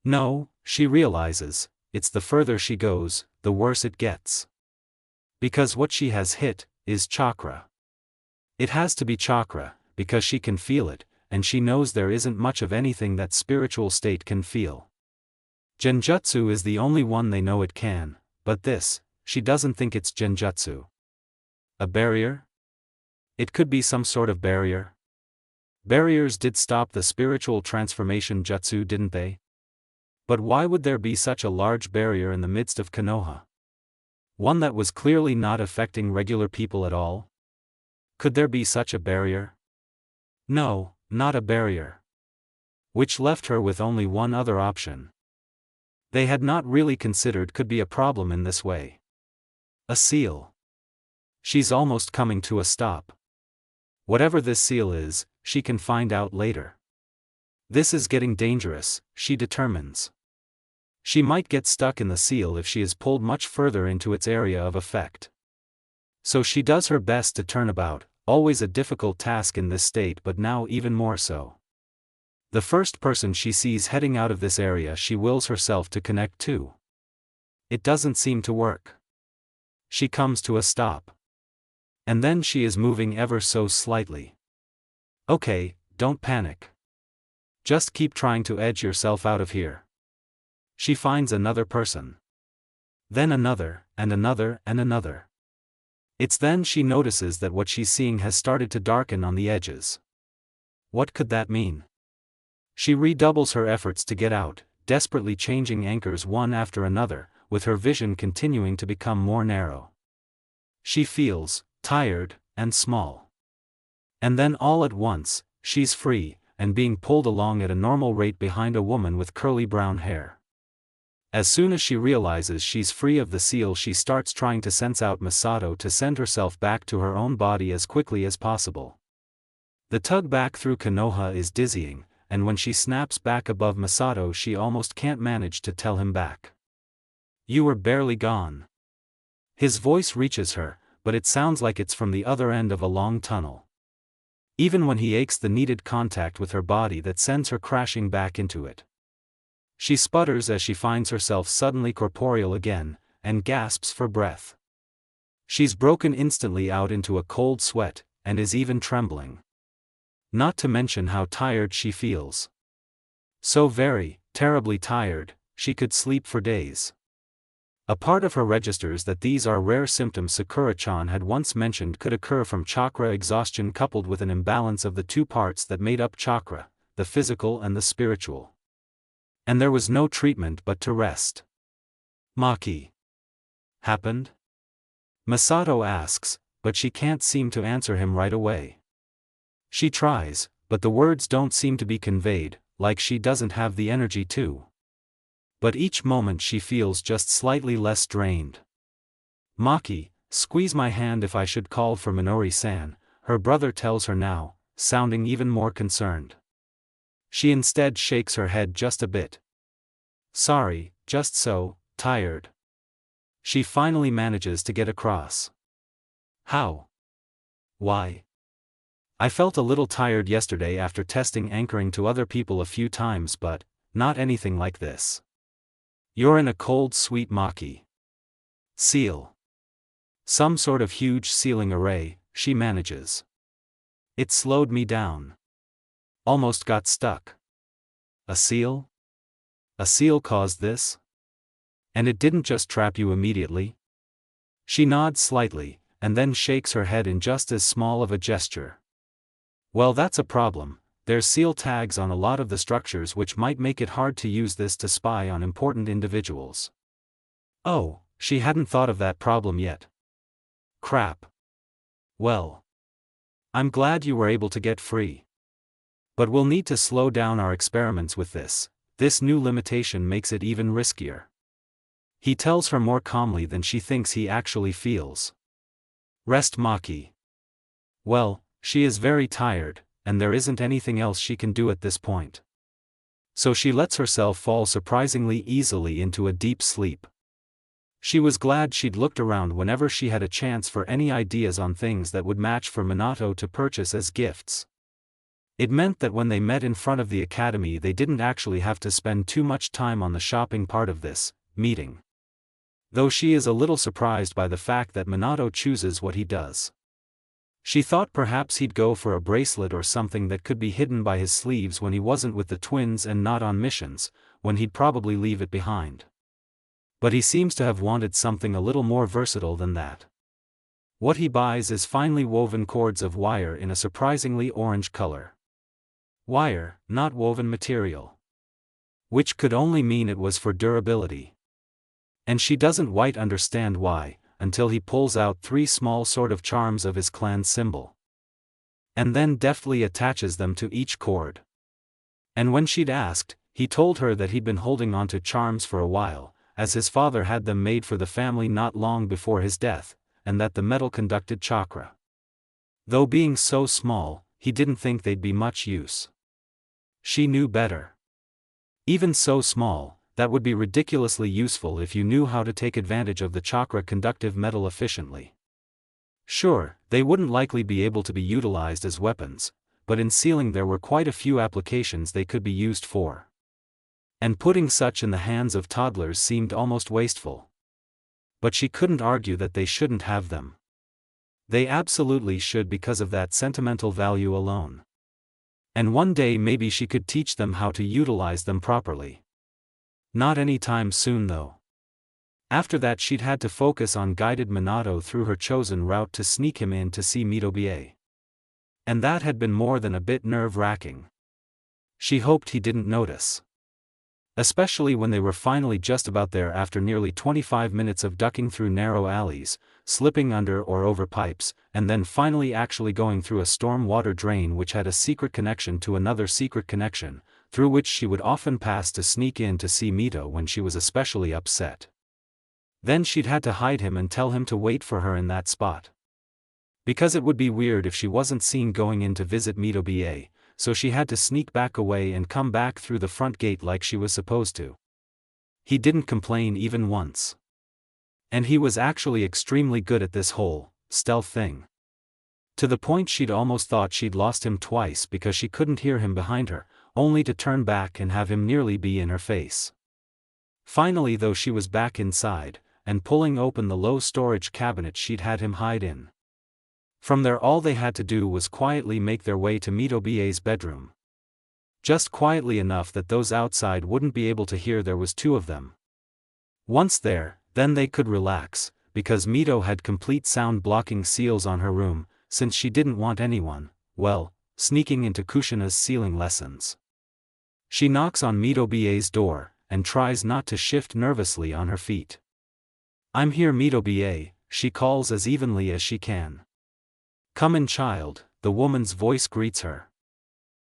No, she realizes, it's the further she goes, the worse it gets. Because what she has hit is chakra. It has to be chakra, because she can feel it, and she knows there isn't much of anything that spiritual state can feel. Genjutsu is the only one they know it can, but this, she doesn't think it's genjutsu. A barrier? It could be some sort of barrier. Barriers did stop the spiritual transformation jutsu, didn't they? But why would there be such a large barrier in the midst of Konoha? One that was clearly not affecting regular people at all? Could there be such a barrier? No, not a barrier. Which left her with only one other option. They had not really considered could be a problem in this way. A seal. She's almost coming to a stop. Whatever this seal is, she can find out later. This is getting dangerous, she determines. She might get stuck in the seal if she is pulled much further into its area of effect. So she does her best to turn about, always a difficult task in this state but now even more so. The first person she sees heading out of this area she wills herself to connect to. It doesn't seem to work. She comes to a stop. And then she is moving ever so slightly. Okay, don't panic. Just keep trying to edge yourself out of here. She finds another person. Then another, and another, and another. It's then she notices that what she's seeing has started to darken on the edges. What could that mean? She redoubles her efforts to get out, desperately changing anchors one after another, with her vision continuing to become more narrow. She feels tired and small. And then all at once, she's free, and being pulled along at a normal rate behind a woman with curly brown hair. As soon as she realizes she's free of the seal, she starts trying to sense out Masato to send herself back to her own body as quickly as possible. The tug back through Konoha is dizzying, and when she snaps back above Masato she almost can't manage to tell him back. You were barely gone. His voice reaches her, but it sounds like it's from the other end of a long tunnel. Even when he aches the needed contact with her body that sends her crashing back into it. She sputters as she finds herself suddenly corporeal again, and gasps for breath. She's broken instantly out into a cold sweat, and is even trembling. Not to mention how tired she feels. So very, terribly tired, she could sleep for days. A part of her registers that these are rare symptoms Sakura-chan had once mentioned could occur from chakra exhaustion coupled with an imbalance of the two parts that made up chakra, the physical and the spiritual. And there was no treatment but to rest. Maki. Happened? Masato asks, but she can't seem to answer him right away. She tries, but the words don't seem to be conveyed, like she doesn't have the energy to. But each moment she feels just slightly less drained. "Maki, squeeze my hand if I should call for Minori-san," her brother tells her now, sounding even more concerned. She instead shakes her head just a bit. "Sorry, just so tired." She finally manages to get across. "How? Why? I felt a little tired yesterday after testing anchoring to other people a few times, but not anything like this. You're in a cold sweet Maki. Seal. Some sort of huge sealing array," she manages. "It slowed me down. Almost got stuck." "A seal? A seal caused this? And it didn't just trap you immediately?" She nods slightly, and then shakes her head in just as small of a gesture. "Well, that's a problem. There's seal tags on a lot of the structures, which might make it hard to use this to spy on important individuals." Oh, she hadn't thought of that problem yet. Crap. Well, I'm glad you were able to get free. But we'll need to slow down our experiments with this. This new limitation makes it even riskier." He tells her more calmly than she thinks he actually feels. "Rest, Maki. Well, she is very tired, and there isn't anything else she can do at this point. So she lets herself fall surprisingly easily into a deep sleep. She was glad she'd looked around whenever she had a chance for any ideas on things that would match for Minato to purchase as gifts. It meant that when they met in front of the academy they didn't actually have to spend too much time on the shopping part of this meeting. Though she is a little surprised by the fact that Minato chooses what he does. She thought perhaps he'd go for a bracelet or something that could be hidden by his sleeves when he wasn't with the twins and not on missions, when he'd probably leave it behind. But he seems to have wanted something a little more versatile than that. What he buys is finely woven cords of wire in a surprisingly orange color. Wire, not woven material. Which could only mean it was for durability. And she doesn't quite understand why, until he pulls out 3 small sort of charms of his clan symbol. And then deftly attaches them to each cord. And when she'd asked, he told her that he'd been holding onto charms for a while, as his father had them made for the family not long before his death, and that the metal conducted chakra. Though being so small, he didn't think they'd be much use. She knew better. Even so small, that would be ridiculously useful if you knew how to take advantage of the chakra-conductive metal efficiently. Sure, they wouldn't likely be able to be utilized as weapons, but in sealing there were quite a few applications they could be used for. And putting such in the hands of toddlers seemed almost wasteful. But she couldn't argue that they shouldn't have them. They absolutely should because of that sentimental value alone. And one day maybe she could teach them how to utilize them properly. Not any time soon though. After that she'd had to focus on guided Minato through her chosen route to sneak him in to see Midoriya. And that had been more than a bit nerve-wracking. She hoped he didn't notice. Especially when they were finally just about there after nearly 25 minutes of ducking through narrow alleys, slipping under or over pipes, and then finally actually going through a storm water drain which had a secret connection to another secret connection, through which she would often pass to sneak in to see Mito when she was especially upset. Then she'd had to hide him and tell him to wait for her in that spot. Because it would be weird if she wasn't seen going in to visit Midoriya, so she had to sneak back away and come back through the front gate like she was supposed to. He didn't complain even once. And he was actually extremely good at this whole stealth thing. To the point she'd almost thought she'd lost him twice because she couldn't hear him behind her, only to turn back and have him nearly be in her face. Finally though she was back inside, and pulling open the low storage cabinet she'd had him hide in. From there all they had to do was quietly make their way to Midoriya's bedroom. Just quietly enough that those outside wouldn't be able to hear there was 2 of them. Once there, then they could relax, because Mito had complete sound-blocking seals on her room, since she didn't want anyone, well, sneaking into Kushina's sealing lessons. She knocks on Midoriya's door, and tries not to shift nervously on her feet. "I'm here Midoriya," she calls as evenly as she can. "Come in child," the woman's voice greets her.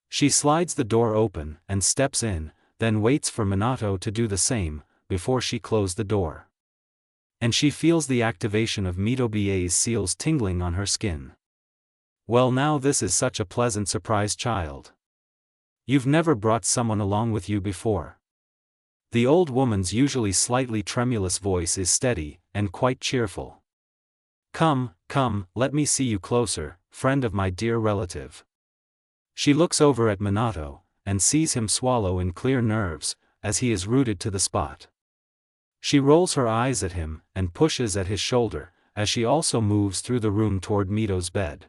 She slides the door open, and steps in, then waits for Minato to do the same, before she closed the door. And she feels the activation of Mitoba's seals tingling on her skin. Well, now this is such a pleasant surprise, child. You've never brought someone along with you before. The old woman's usually slightly tremulous voice is steady, and quite cheerful. Come, come, let me see you closer, friend of my dear relative. She looks over at Minato, and sees him swallow in clear nerves, as he is rooted to the spot. She rolls her eyes at him, and pushes at his shoulder, as she also moves through the room toward Mito's bed.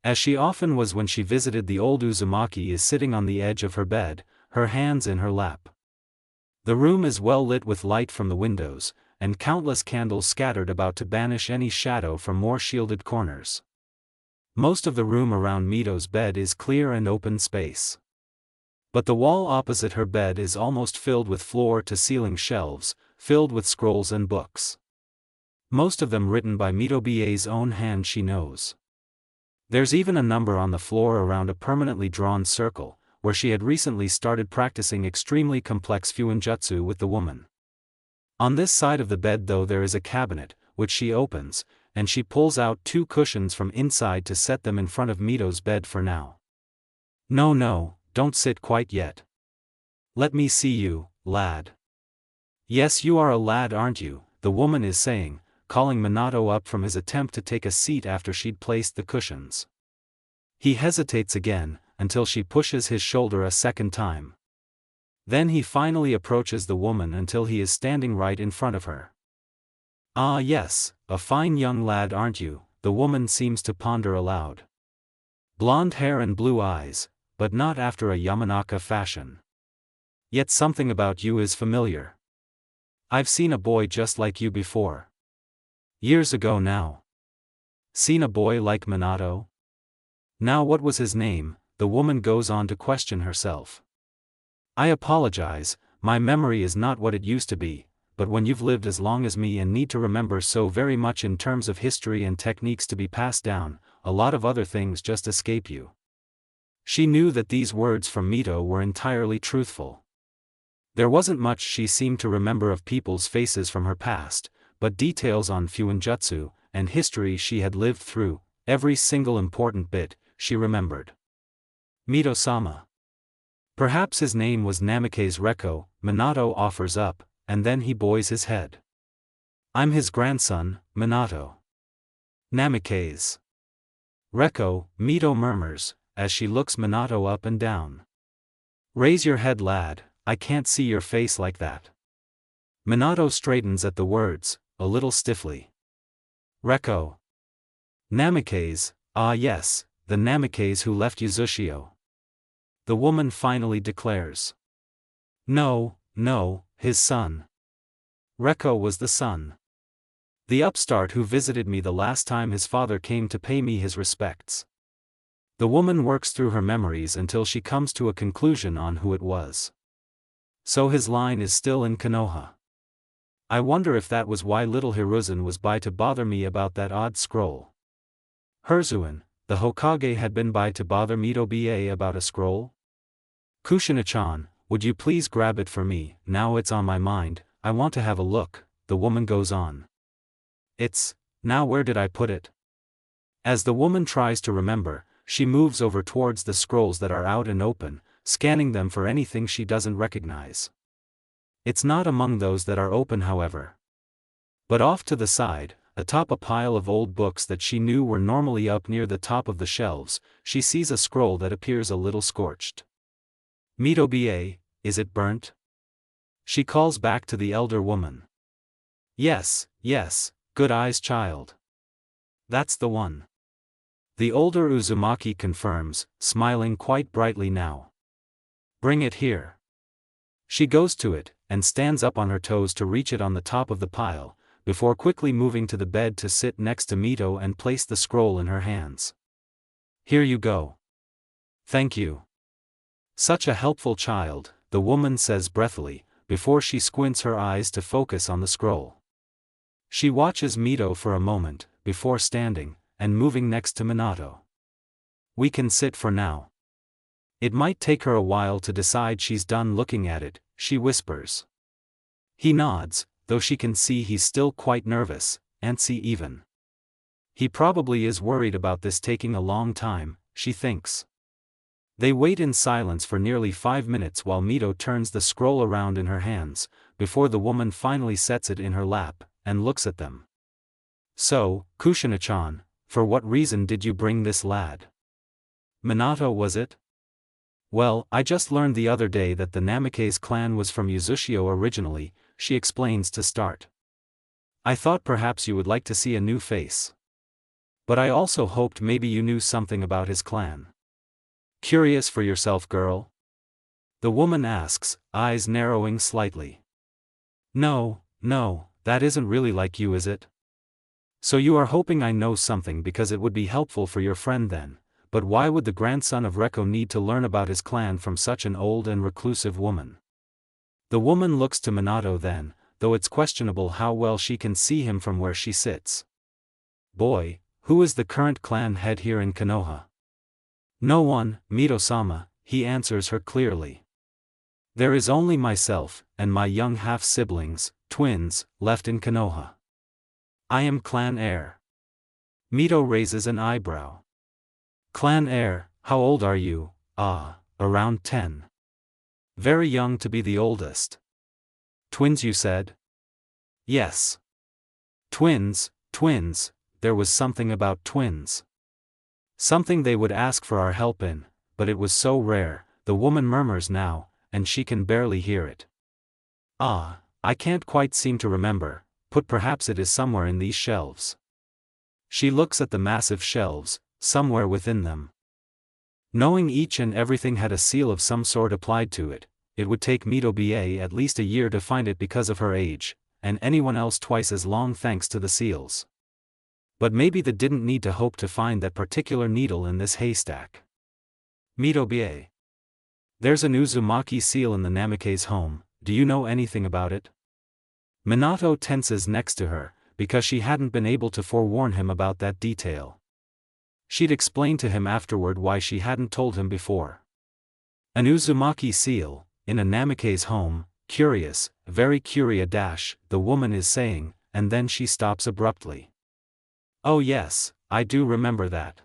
As she often was when she visited the old Uzumaki is sitting on the edge of her bed, her hands in her lap. The room is well lit with light from the windows, and countless candles scattered about to banish any shadow from more shielded corners. Most of the room around Mito's bed is clear and open space. But the wall opposite her bed is almost filled with floor-to-ceiling shelves, filled with scrolls and books. Most of them written by Mitoba's own hand, she knows. There's even a number on the floor around a permanently drawn circle, where she had recently started practicing extremely complex fuinjutsu with the woman. On this side of the bed though there is a cabinet, which she opens, and she pulls out 2 cushions from inside to set them in front of Mito's bed for now. No, no, don't sit quite yet. Let me see you, lad. Yes, you are a lad, aren't you, the woman is saying, calling Minato up from his attempt to take a seat after she'd placed the cushions. He hesitates again, until she pushes his shoulder a second time. Then he finally approaches the woman until he is standing right in front of her. Ah yes, a fine young lad, aren't you, the woman seems to ponder aloud. Blonde hair and blue eyes, but not after a Yamanaka fashion. Yet something about you is familiar. I've seen a boy just like you before. Years ago now. Seen a boy like Minato? Now what was his name? The woman goes on to question herself. I apologize, my memory is not what it used to be, but when you've lived as long as me and need to remember so very much in terms of history and techniques to be passed down, a lot of other things just escape you. She knew that these words from Mito were entirely truthful. There wasn't much she seemed to remember of people's faces from her past, but details on fuinjutsu and history she had lived through, every single important bit, she remembered. Mito-sama. Perhaps his name was Namikaze Reko, Minato offers up, and then he bows his head. I'm his grandson, Minato. Namikaze Reko, Mito murmurs, as she looks Minato up and down. Raise your head, lad, I can't see your face like that. Minato straightens at the words, a little stiffly. Reko. Namikaze, ah yes, the Namikaze who left Uzushio. The woman finally declares. No, no, his son. Reko was the son. The upstart who visited me the last time his father came to pay me his respects. The woman works through her memories until she comes to a conclusion on who it was. So his line is still in Konoha. I wonder if that was why little Hiruzen was by to bother me about that odd scroll. Herzuin, the Hokage, had been by to bother Mito-ba about a scroll? Kushina-chan, would you please grab it for me, now it's on my mind, I want to have a look, the woman goes on. Now where did I put it? As the woman tries to remember, she moves over towards the scrolls that are out and open, scanning them for anything she doesn't recognize. It's not among those that are open, however. But off to the side, atop a pile of old books that she knew were normally up near the top of the shelves, she sees a scroll that appears a little scorched. Mito-ba, is it burnt? She calls back to the elder woman. Yes, yes, good eyes, child. That's the one. The older Uzumaki confirms, smiling quite brightly now. Bring it here. She goes to it, and stands up on her toes to reach it on the top of the pile, before quickly moving to the bed to sit next to Mito and place the scroll in her hands. Here you go. Thank you. Such a helpful child, the woman says breathily, before she squints her eyes to focus on the scroll. She watches Mito for a moment, before standing, and moving next to Minato. We can sit for now. It might take her a while to decide she's done looking at it, she whispers. He nods, though she can see he's still quite nervous, antsy even. He probably is worried about this taking a long time, she thinks. They wait in silence for nearly 5 minutes while Mito turns the scroll around in her hands, before the woman finally sets it in her lap, and looks at them. So, Kushina-chan, for what reason did you bring this lad? Minato, was it? Well, I just learned the other day that the Namikaze clan was from Uzushio originally, she explains to start. I thought perhaps you would like to see a new face. But I also hoped maybe you knew something about his clan. Curious for yourself, girl? The woman asks, eyes narrowing slightly. No, that isn't really like you, is it? So you are hoping I know something because it would be helpful for your friend then, but why would the grandson of Reko need to learn about his clan from such an old and reclusive woman? The woman looks to Minato then, though it's questionable how well she can see him from where she sits. Boy, who is the current clan head here in Konoha? No one, Mito-sama, he answers her clearly. There is only myself, and my young half-siblings, twins, left in Konoha. I am clan heir. Mito raises an eyebrow. Clan heir, how old are you? Around 10. Very young to be the oldest. Twins, you said? Yes. Twins, there was something about twins. Something they would ask for our help in, but it was so rare, the woman murmurs now, and she can barely hear it. I can't quite seem to remember, but perhaps it is somewhere in these shelves. She looks at the massive shelves, somewhere within them. Knowing each and everything had a seal of some sort applied to it, it would take Mito-ba at least a year to find it because of her age, and anyone else twice as long thanks to the seals. But maybe they didn't need to hope to find that particular needle in this haystack. Mito-ba. There's an Uzumaki seal in the Namikaze home, do you know anything about it? Minato tenses next to her, because she hadn't been able to forewarn him about that detail. She'd explained to him afterward why she hadn't told him before. An Uzumaki seal, in a Namikaze home, curious, very curious, the woman is saying, and then she stops abruptly. Oh yes, I do remember that.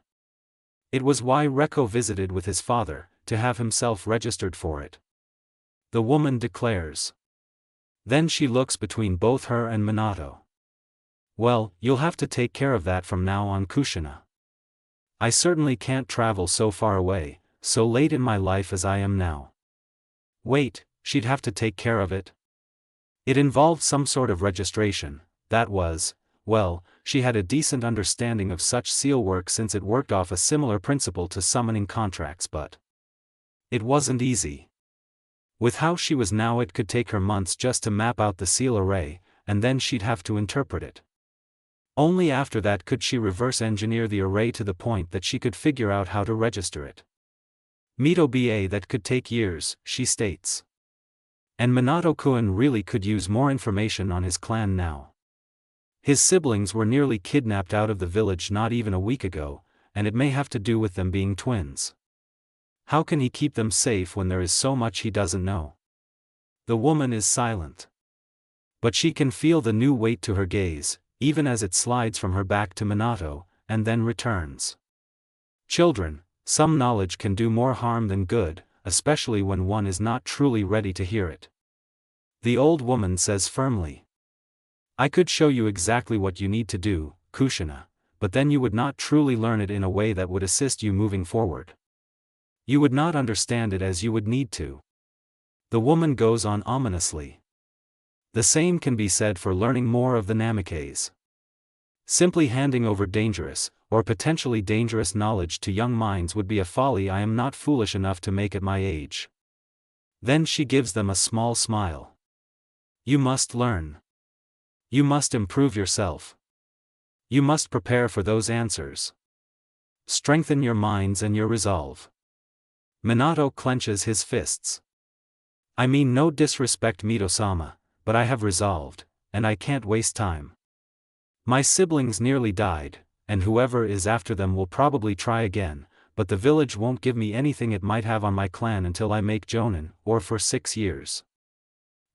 It was why Reko visited with his father, to have himself registered for it. The woman declares. Then she looks between both her and Minato. Well, you'll have to take care of that from now on, Kushina. I certainly can't travel so far away, so late in my life as I am now. Wait, she'd have to take care of it? It involved some sort of registration, that was, well, she had a decent understanding of such seal work since it worked off a similar principle to summoning contracts, but it wasn't easy. With how she was now, it could take her months just to map out the seal array, and then she'd have to interpret it. Only after that could she reverse engineer the array to the point that she could figure out how to register it. Mito-ba, that could take years, she states. And Minato-kun really could use more information on his clan now. His siblings were nearly kidnapped out of the village not even a week ago, and it may have to do with them being twins. How can he keep them safe when there is so much he doesn't know? The woman is silent. But she can feel the new weight to her gaze, even as it slides from her back to Minato, and then returns. Children, some knowledge can do more harm than good, especially when one is not truly ready to hear it. The old woman says firmly. I could show you exactly what you need to do, Kushina, but then you would not truly learn it in a way that would assist you moving forward. You would not understand it as you would need to. The woman goes on ominously. The same can be said for learning more of the Namikaze. Simply handing over dangerous, or potentially dangerous knowledge to young minds would be a folly I am not foolish enough to make at my age. Then she gives them a small smile. You must learn. You must improve yourself. You must prepare for those answers. Strengthen your minds and your resolve. Minato clenches his fists. I mean no disrespect, Mito-sama, but I have resolved, and I can't waste time. My siblings nearly died, and whoever is after them will probably try again, but the village won't give me anything it might have on my clan until I make jonin, or for 6 years.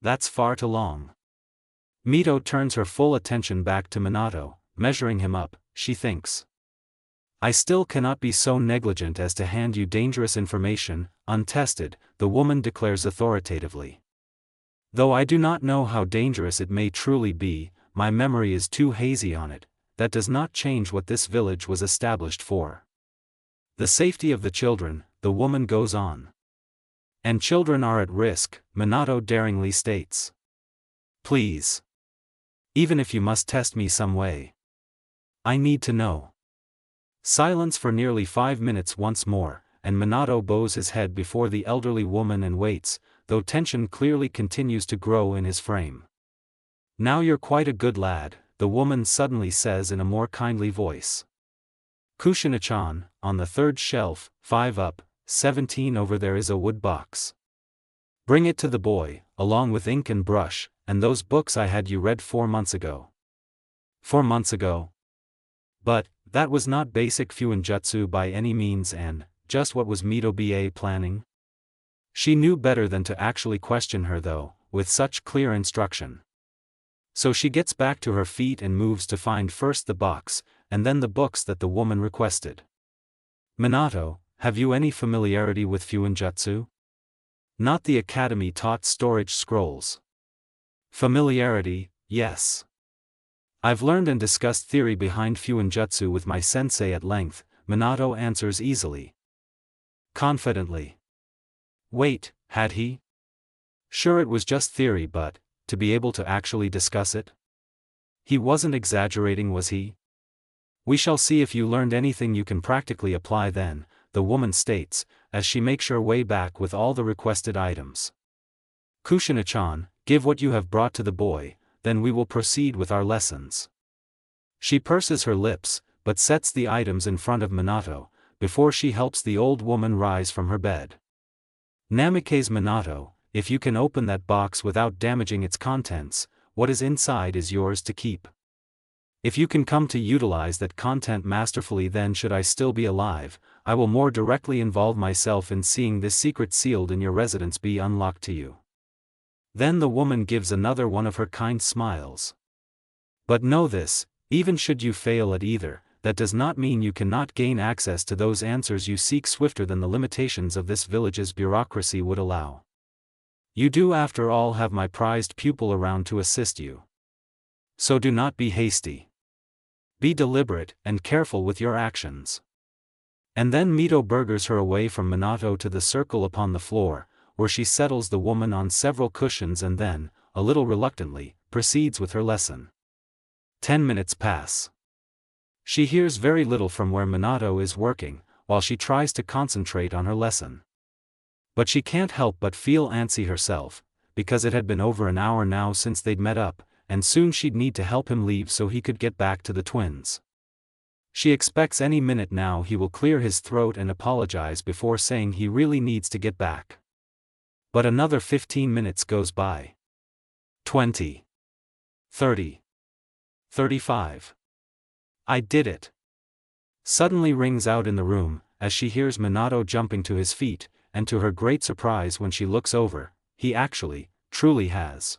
That's far too long. Mito turns her full attention back to Minato, measuring him up, she thinks. I still cannot be so negligent as to hand you dangerous information, untested, the woman declares authoritatively. Though I do not know how dangerous it may truly be, my memory is too hazy on it, that does not change what this village was established for. The safety of the children, the woman goes on. And children are at risk, Minato daringly states. Please. Even if you must test me some way. I need to know. Silence for nearly 5 minutes once more, and Minato bows his head before the elderly woman and waits, though tension clearly continues to grow in his frame. Now you're quite a good lad, the woman suddenly says in a more kindly voice. Kushina-chan, on the 3rd shelf, 5 up, 17 over there is a wood box. Bring it to the boy, along with ink and brush, and those books I had you read 4 months ago. 4 months ago? But, that was not basic fuinjutsu by any means and, just what was Mito BA planning? She knew better than to actually question her though, with such clear instruction. So she gets back to her feet and moves to find first the box, and then the books that the woman requested. Minato, have you any familiarity with fuinjutsu? Not the academy-taught storage scrolls. Familiarity, yes. I've learned and discussed theory behind fuinjutsu with my sensei at length, Minato answers easily. Confidently. Wait, had he? Sure, it was just theory, but, to be able to actually discuss it? He wasn't exaggerating, was he? We shall see if you learned anything you can practically apply then, the woman states, as she makes her way back with all the requested items. Kushina-chan, give what you have brought to the boy, then we will proceed with our lessons. She purses her lips, but sets the items in front of Minato, before she helps the old woman rise from her bed. Namikaze Minato, if you can open that box without damaging its contents, what is inside is yours to keep. If you can come to utilize that content masterfully, then should I still be alive, I will more directly involve myself in seeing this secret sealed in your residence be unlocked to you. Then the woman gives another one of her kind smiles. But know this, even should you fail at either, that does not mean you cannot gain access to those answers you seek swifter than the limitations of this village's bureaucracy would allow. You do after all have my prized pupil around to assist you. So do not be hasty. Be deliberate and careful with your actions. And then Mito burgers her away from Minato to the circle upon the floor, where she settles the woman on several cushions and then, a little reluctantly, proceeds with her lesson. 10 minutes pass. She hears very little from where Minato is working, while she tries to concentrate on her lesson. But she can't help but feel antsy herself, because it had been over an hour now since they'd met up, and soon she'd need to help him leave so he could get back to the twins. She expects any minute now he will clear his throat and apologize before saying he really needs to get back. But another 15 minutes goes by. 20. 30. 35. I did it. Suddenly rings out in the room, as she hears Minato jumping to his feet, and to her great surprise when she looks over, he actually, truly has.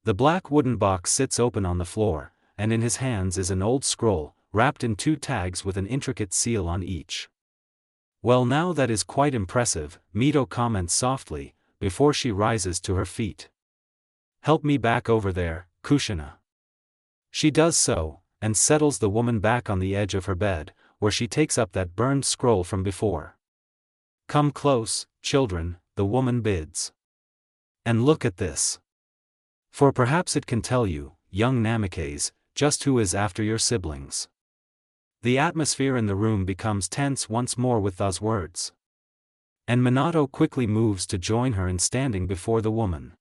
The black wooden box sits open on the floor, and in his hands is an old scroll, wrapped in 2 tags with an intricate seal on each. Well, now that is quite impressive, Mito comments softly, before she rises to her feet. Help me back over there, Kushina. She does so, and settles the woman back on the edge of her bed, where she takes up that burned scroll from before. Come close, children, the woman bids. And look at this. For perhaps it can tell you, young Namikaze, just who is after your siblings. The atmosphere in the room becomes tense once more with those words. And Minato quickly moves to join her in standing before the woman.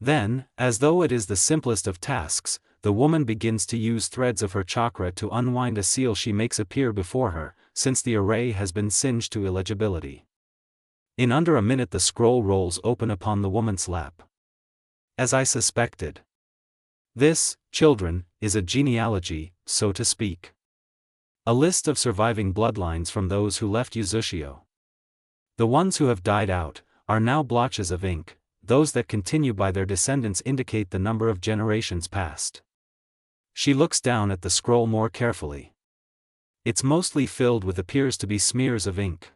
Then, as though it is the simplest of tasks, the woman begins to use threads of her chakra to unwind a seal she makes appear before her, since the array has been singed to illegibility. In under a minute the scroll rolls open upon the woman's lap. As I suspected. This, children, is a genealogy, so to speak. A list of surviving bloodlines from those who left Uzushio. The ones who have died out are now blotches of ink, those that continue by their descendants indicate the number of generations past. She looks down at the scroll more carefully. It's mostly filled with appears to be smears of ink.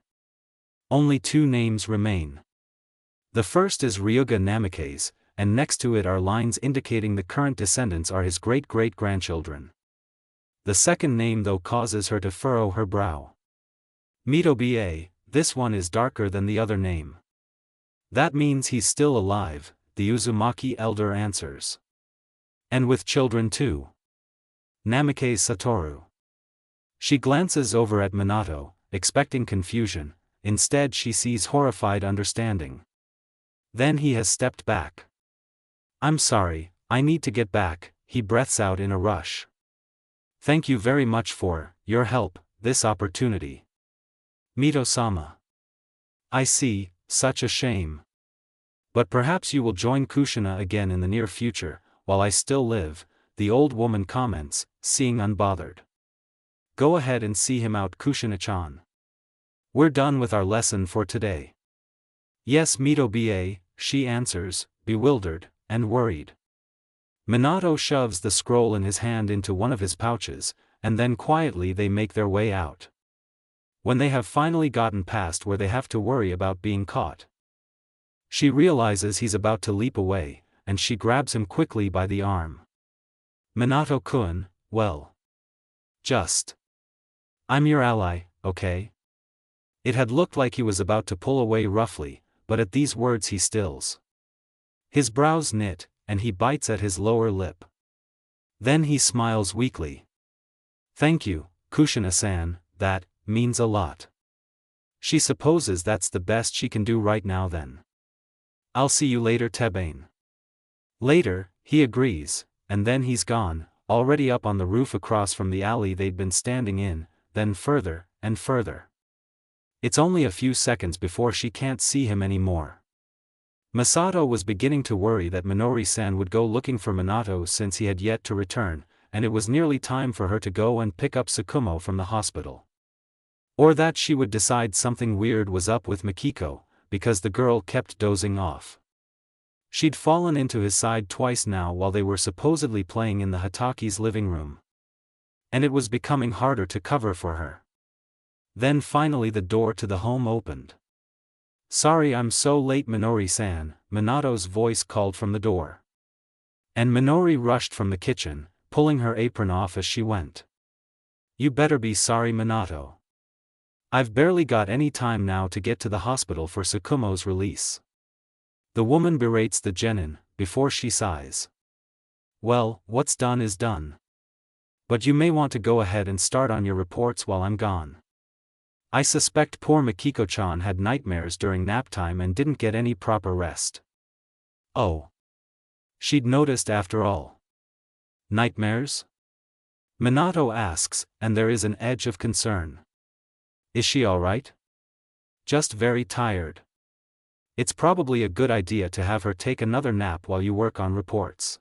Only 2 names remain. The first is Ryuga Namikaze, and next to it are lines indicating the current descendants are his great-great-grandchildren. The second name though causes her to furrow her brow. Mito-ba, this one is darker than the other name. That means he's still alive, the Uzumaki elder answers. And with children too. Namikaze Satoru. She glances over at Minato, expecting confusion, instead she sees horrified understanding. Then he has stepped back. I'm sorry, I need to get back, he breathes out in a rush. Thank you very much for your help, this opportunity. Mito-sama. I see, such a shame. But perhaps you will join Kushina again in the near future, while I still live, the old woman comments, seeming unbothered. Go ahead and see him out, Kushina-chan. We're done with our lesson for today. Yes, Mito-ba, she answers, bewildered and worried. Minato shoves the scroll in his hand into one of his pouches, and then quietly they make their way out. When they have finally gotten past where they have to worry about being caught, she realizes he's about to leap away, and she grabs him quickly by the arm. Minato-kun, well. I'm your ally, okay? It had looked like he was about to pull away roughly, but at these words he stills. His brows knit, and he bites at his lower lip. Then he smiles weakly. Thank you, Kushina-san, that means a lot. She supposes that's the best she can do right now then. I'll see you later, Tebane. Later, he agrees, and then he's gone, already up on the roof across from the alley they'd been standing in, then further, and further. It's only a few seconds before she can't see him anymore. Masato was beginning to worry that Minori-san would go looking for Minato since he had yet to return, and it was nearly time for her to go and pick up Tsukumo from the hospital. Or that she would decide something weird was up with Mikiko, because the girl kept dozing off. She'd fallen into his side twice now while they were supposedly playing in the Hataki's living room. And it was becoming harder to cover for her. Then finally the door to the home opened. Sorry I'm so late, Minori-san, Minato's voice called from the door. And Minori rushed from the kitchen, pulling her apron off as she went. You better be sorry, Minato. I've barely got any time now to get to the hospital for Tsukumo's release. The woman berates the genin, before she sighs. Well, what's done is done. But you may want to go ahead and start on your reports while I'm gone. I suspect poor Mikiko-chan had nightmares during nap time and didn't get any proper rest. Oh. She'd noticed after all. Nightmares? Minato asks, and there is an edge of concern. Is she alright? Just very tired. It's probably a good idea to have her take another nap while you work on reports.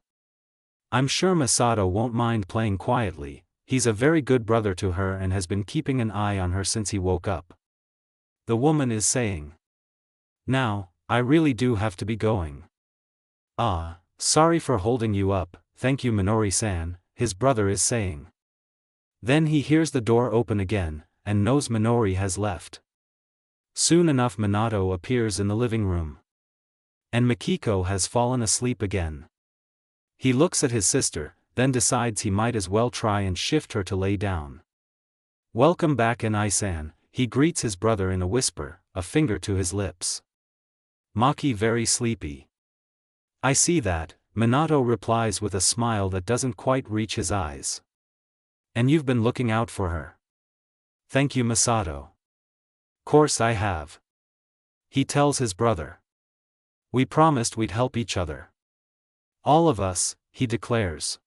I'm sure Masato won't mind playing quietly. He's a very good brother to her and has been keeping an eye on her since he woke up. The woman is saying. Now, I really do have to be going. Ah, sorry for holding you up, thank you Minori-san, his brother is saying. Then he hears the door open again, and knows Minori has left. Soon enough Minato appears in the living room. And Mikiko has fallen asleep again. He looks at his sister, then decides he might as well try and shift her to lay down. Welcome back Inai-san, he greets his brother in a whisper, a finger to his lips. Maki very sleepy. I see that, Minato replies with a smile that doesn't quite reach his eyes. And you've been looking out for her. Thank you Masato. Course I have. He tells his brother. We promised we'd help each other. All of us, he declares.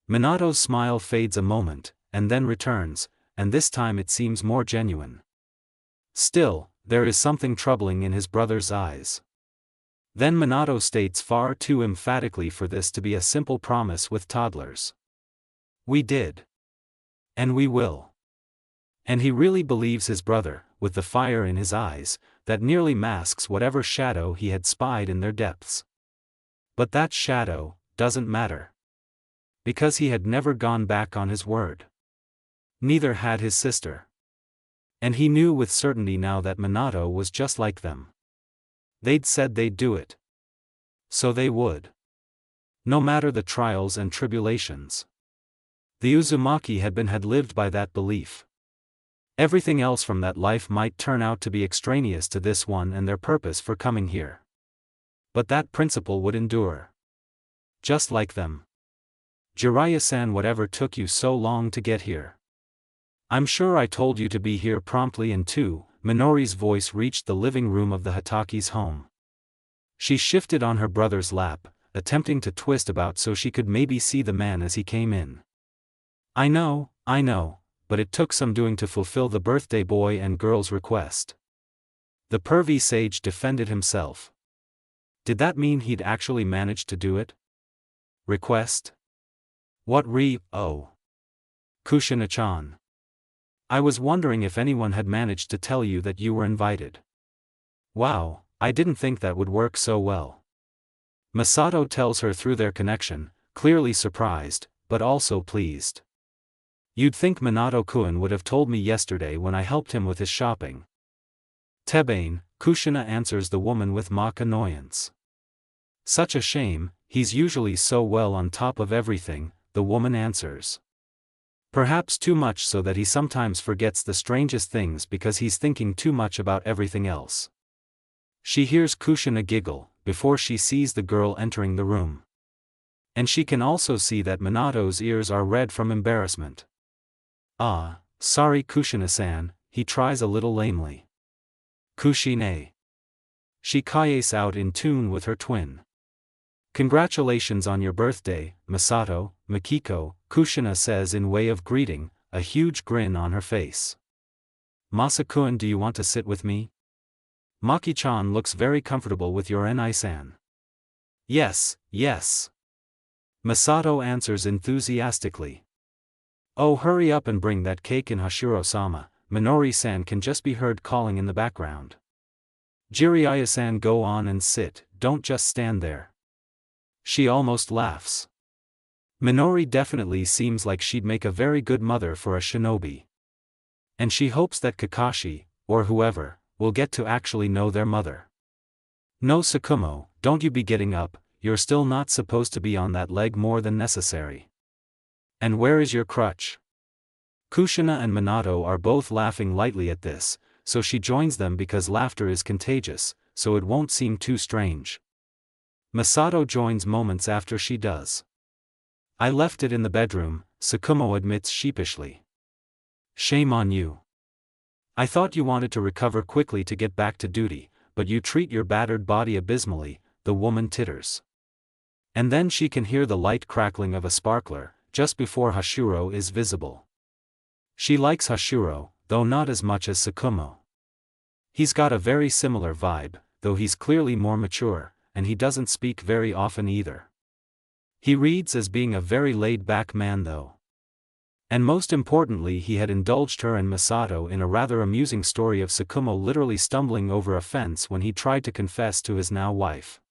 Minato's smile fades a moment, and then returns, and this time it seems more genuine. Still, there is something troubling in his brother's eyes. Then Minato states far too emphatically for this to be a simple promise with Toddlers. We did. And we will. And he really believes his brother, with the fire in his eyes, that nearly masks whatever shadow he had spied in their depths. But that shadow doesn't matter. Because he had never gone back on his word. Neither had his sister. And he knew with certainty now that Minato was just like them. They'd said they'd do it. So they would. No matter the trials and tribulations. The Uzumaki had lived by that belief. Everything else from that life might turn out to be extraneous to this one and their purpose for coming here. But that principle would endure. Just like them. Jiraiya-san, whatever took you so long to get here? I'm sure I told you to be here promptly and too. Minori's voice reached the living room of the Hataki's home. She shifted on her brother's lap, attempting to twist about so she could maybe see the man as he came in. I know, but it took some doing to fulfill the birthday boy and girl's request. The pervy sage defended himself. Did that mean he'd actually managed to do it? Request? What oh. Kushina-chan. I was wondering if anyone had managed to tell you that you were invited. Wow, I didn't think that would work so well. Masato tells her through their connection, clearly surprised, but also pleased. You'd think Minato-kun would have told me yesterday when I helped him with his shopping. Tebane, Kushina answers the woman with mock annoyance. Such a shame, he's usually so well on top of everything, the woman answers. Perhaps too much so that he sometimes forgets the strangest things because he's thinking too much about everything else. She hears Kushina giggle, before she sees the girl entering the room. And she can also see that Minato's ears are red from embarrassment. Ah, sorry Kushina-san, he tries a little lamely. Kushine. She cayes out in tune with her twin. Congratulations on your birthday, Masato, Makiko, Kushina says in way of greeting, a huge grin on her face. Masakun, do you want to sit with me? Maki-chan looks very comfortable with your Nai-san. Yes. Masato answers enthusiastically. Oh, hurry up and bring that cake in, Hashiro-sama, Minori-san can just be heard calling in the background. Jiraiya-san, go on and sit, don't just stand there. She almost laughs. Minori definitely seems like she'd make a very good mother for a shinobi. And she hopes that Kakashi, or whoever, will get to actually know their mother. No, Tsukumo, don't you be getting up, you're still not supposed to be on that leg more than necessary. And where is your crutch? Kushina and Minato are both laughing lightly at this, so she joins them because laughter is contagious, so it won't seem too strange. Masato joins moments after she does. I left it in the bedroom, Tsukumo admits sheepishly. Shame on you. I thought you wanted to recover quickly to get back to duty, but you treat your battered body abysmally, the woman titters. And then she can hear the light crackling of a sparkler, just before Hashiro is visible. She likes Hashiro, though not as much as Tsukumo. He's got a very similar vibe, though he's clearly more mature, and he doesn't speak very often either. He reads as being a very laid-back man though. And most importantly, he had indulged her and Masato in a rather amusing story of Tsukumo literally stumbling over a fence when he tried to confess to his now wife.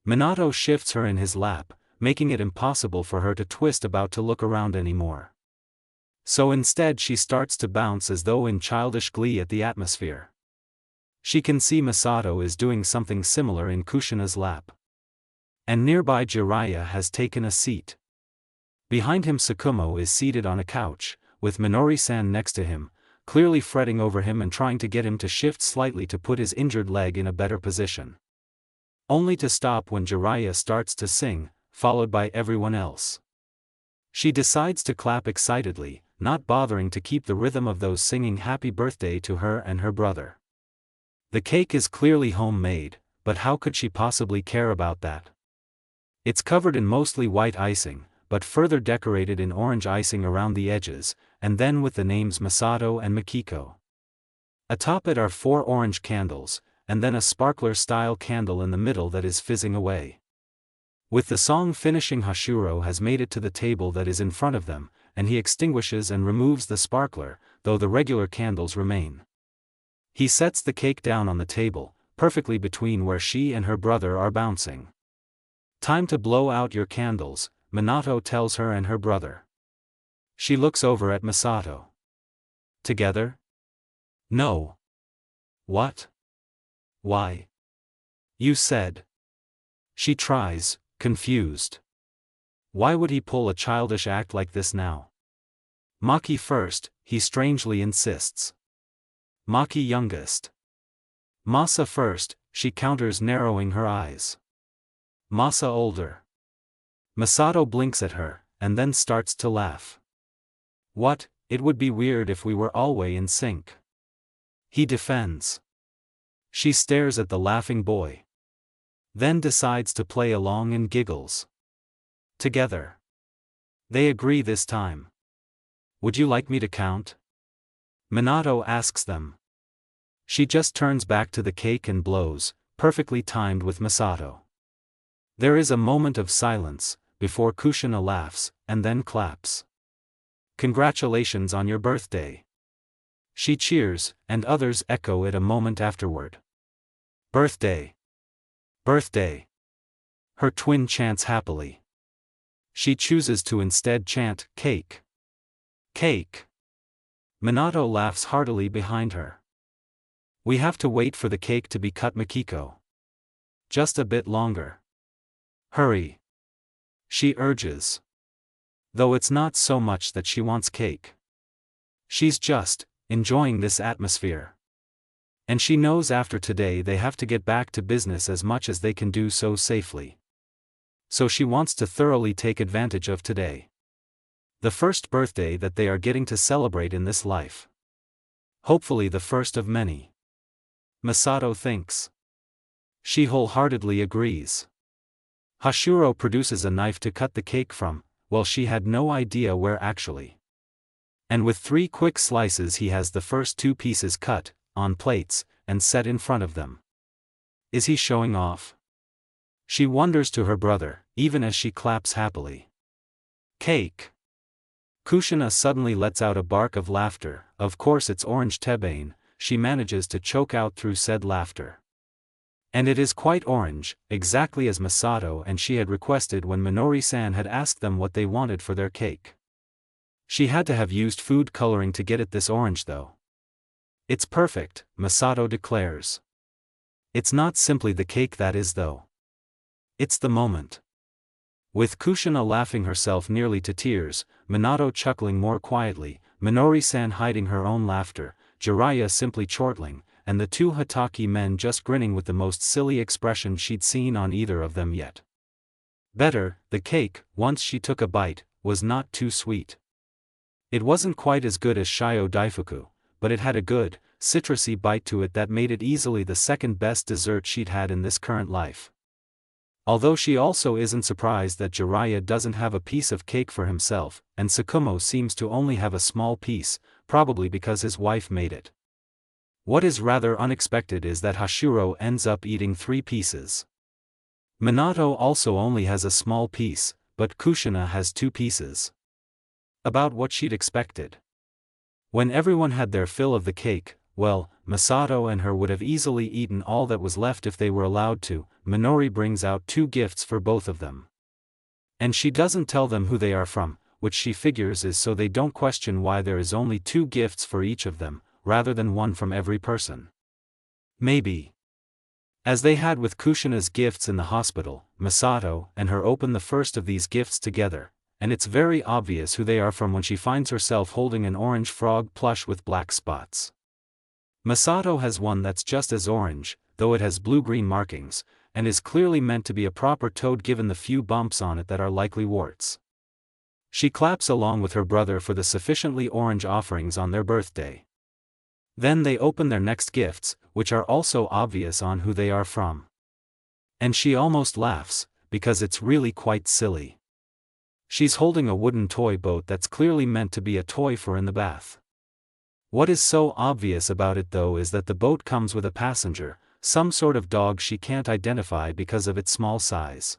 Minato shifts her in his lap, making it impossible for her to twist about to look around anymore. So instead she starts to bounce as though in childish glee at the atmosphere. She can see Masato is doing something similar in Kushina's lap. And nearby Jiraiya has taken a seat. Behind him Tsukumo is seated on a couch, with Minori-san next to him, clearly fretting over him and trying to get him to shift slightly to put his injured leg in a better position. Only to stop when Jiraiya starts to sing, followed by everyone else. She decides to clap excitedly, not bothering to keep the rhythm of those singing happy birthday to her and her brother. The cake is clearly homemade, but how could she possibly care about that? It's covered in mostly white icing, but further decorated in orange icing around the edges, and then with the names Masato and Makiko. Atop it are 4 orange candles, and then a sparkler-style candle in the middle that is fizzing away. With the song finishing, Hashiro has made it to the table that is in front of them, and he extinguishes and removes the sparkler, though the regular candles remain. He sets the cake down on the table, perfectly between where she and her brother are bouncing. "Time to blow out your candles," Minato tells her and her brother. She looks over at Masato. "Together?" "No." "What? Why? You said." She tries, confused. Why would he pull a childish act like this now? "Maki first," he strangely insists. "Maki youngest." "Masa first," she counters, narrowing her eyes. "Masa older." Masato blinks at her, and then starts to laugh. "What, it would be weird if we were always in sync," he defends. She stares at the laughing boy. Then decides to play along and giggles. "Together." They agree this time. "Would you like me to count?" Minato asks them. She just turns back to the cake and blows, perfectly timed with Masato. There is a moment of silence, before Kushina laughs, and then claps. "Congratulations on your birthday." She cheers, and others echo it a moment afterward. "Birthday! Birthday!" Her twin chants happily. She chooses to instead chant, "Cake! Cake!" Minato laughs heartily behind her. "We have to wait for the cake to be cut, Makiko. Just a bit longer. Hurry," she urges. Though it's not so much that she wants cake. She's just enjoying this atmosphere. And she knows after today they have to get back to business as much as they can do so safely. So she wants to thoroughly take advantage of today. The first birthday that they are getting to celebrate in this life. Hopefully the first of many. Masato thinks. She wholeheartedly agrees. Hashiro produces a knife to cut the cake from, well, she had no idea where actually. And with 3 quick slices he has the first 2 pieces cut, on plates, and set in front of them. Is he showing off? She wonders to her brother, even as she claps happily. "Cake!" Kushina suddenly lets out a bark of laughter. Of course it's orange tebane, she manages to choke out through said laughter. And it is quite orange, exactly as Masato and she had requested when Minori-san had asked them what they wanted for their cake. She had to have used food coloring to get it this orange though. "It's perfect," Masato declares. "It's not simply the cake that is though. It's the moment." With Kushina laughing herself nearly to tears, Minato chuckling more quietly, Minori-san hiding her own laughter, Jiraiya simply chortling, and the 2 Hataki men just grinning with the most silly expression she'd seen on either of them yet. Better, the cake, once she took a bite, was not too sweet. It wasn't quite as good as Shio Daifuku, but it had a good, citrusy bite to it that made it easily the second best dessert she'd had in this current life. Although she also isn't surprised that Jiraiya doesn't have a piece of cake for himself, and Tsukumo seems to only have a small piece, probably because his wife made it. What is rather unexpected is that Hashiro ends up eating 3 pieces. Minato also only has a small piece, but Kushina has 2 pieces. About what she'd expected. When everyone had their fill of the cake, well, Masato and her would have easily eaten all that was left if they were allowed to. Minori brings out 2 gifts for both of them. And she doesn't tell them who they are from, which she figures is so they don't question why there is only 2 gifts for each of them, rather than 1 from every person. Maybe. As they had with Kushina's gifts in the hospital, Masato and her open the first of these gifts together, and it's very obvious who they are from when she finds herself holding an orange frog plush with black spots. Masato has one that's just as orange, though it has blue-green markings, and is clearly meant to be a proper toad given the few bumps on it that are likely warts. She claps along with her brother for the sufficiently orange offerings on their birthday. Then they open their next gifts, which are also obvious on who they are from. And she almost laughs, because it's really quite silly. She's holding a wooden toy boat that's clearly meant to be a toy for in the bath. What is so obvious about it though is that the boat comes with a passenger, some sort of dog she can't identify because of its small size.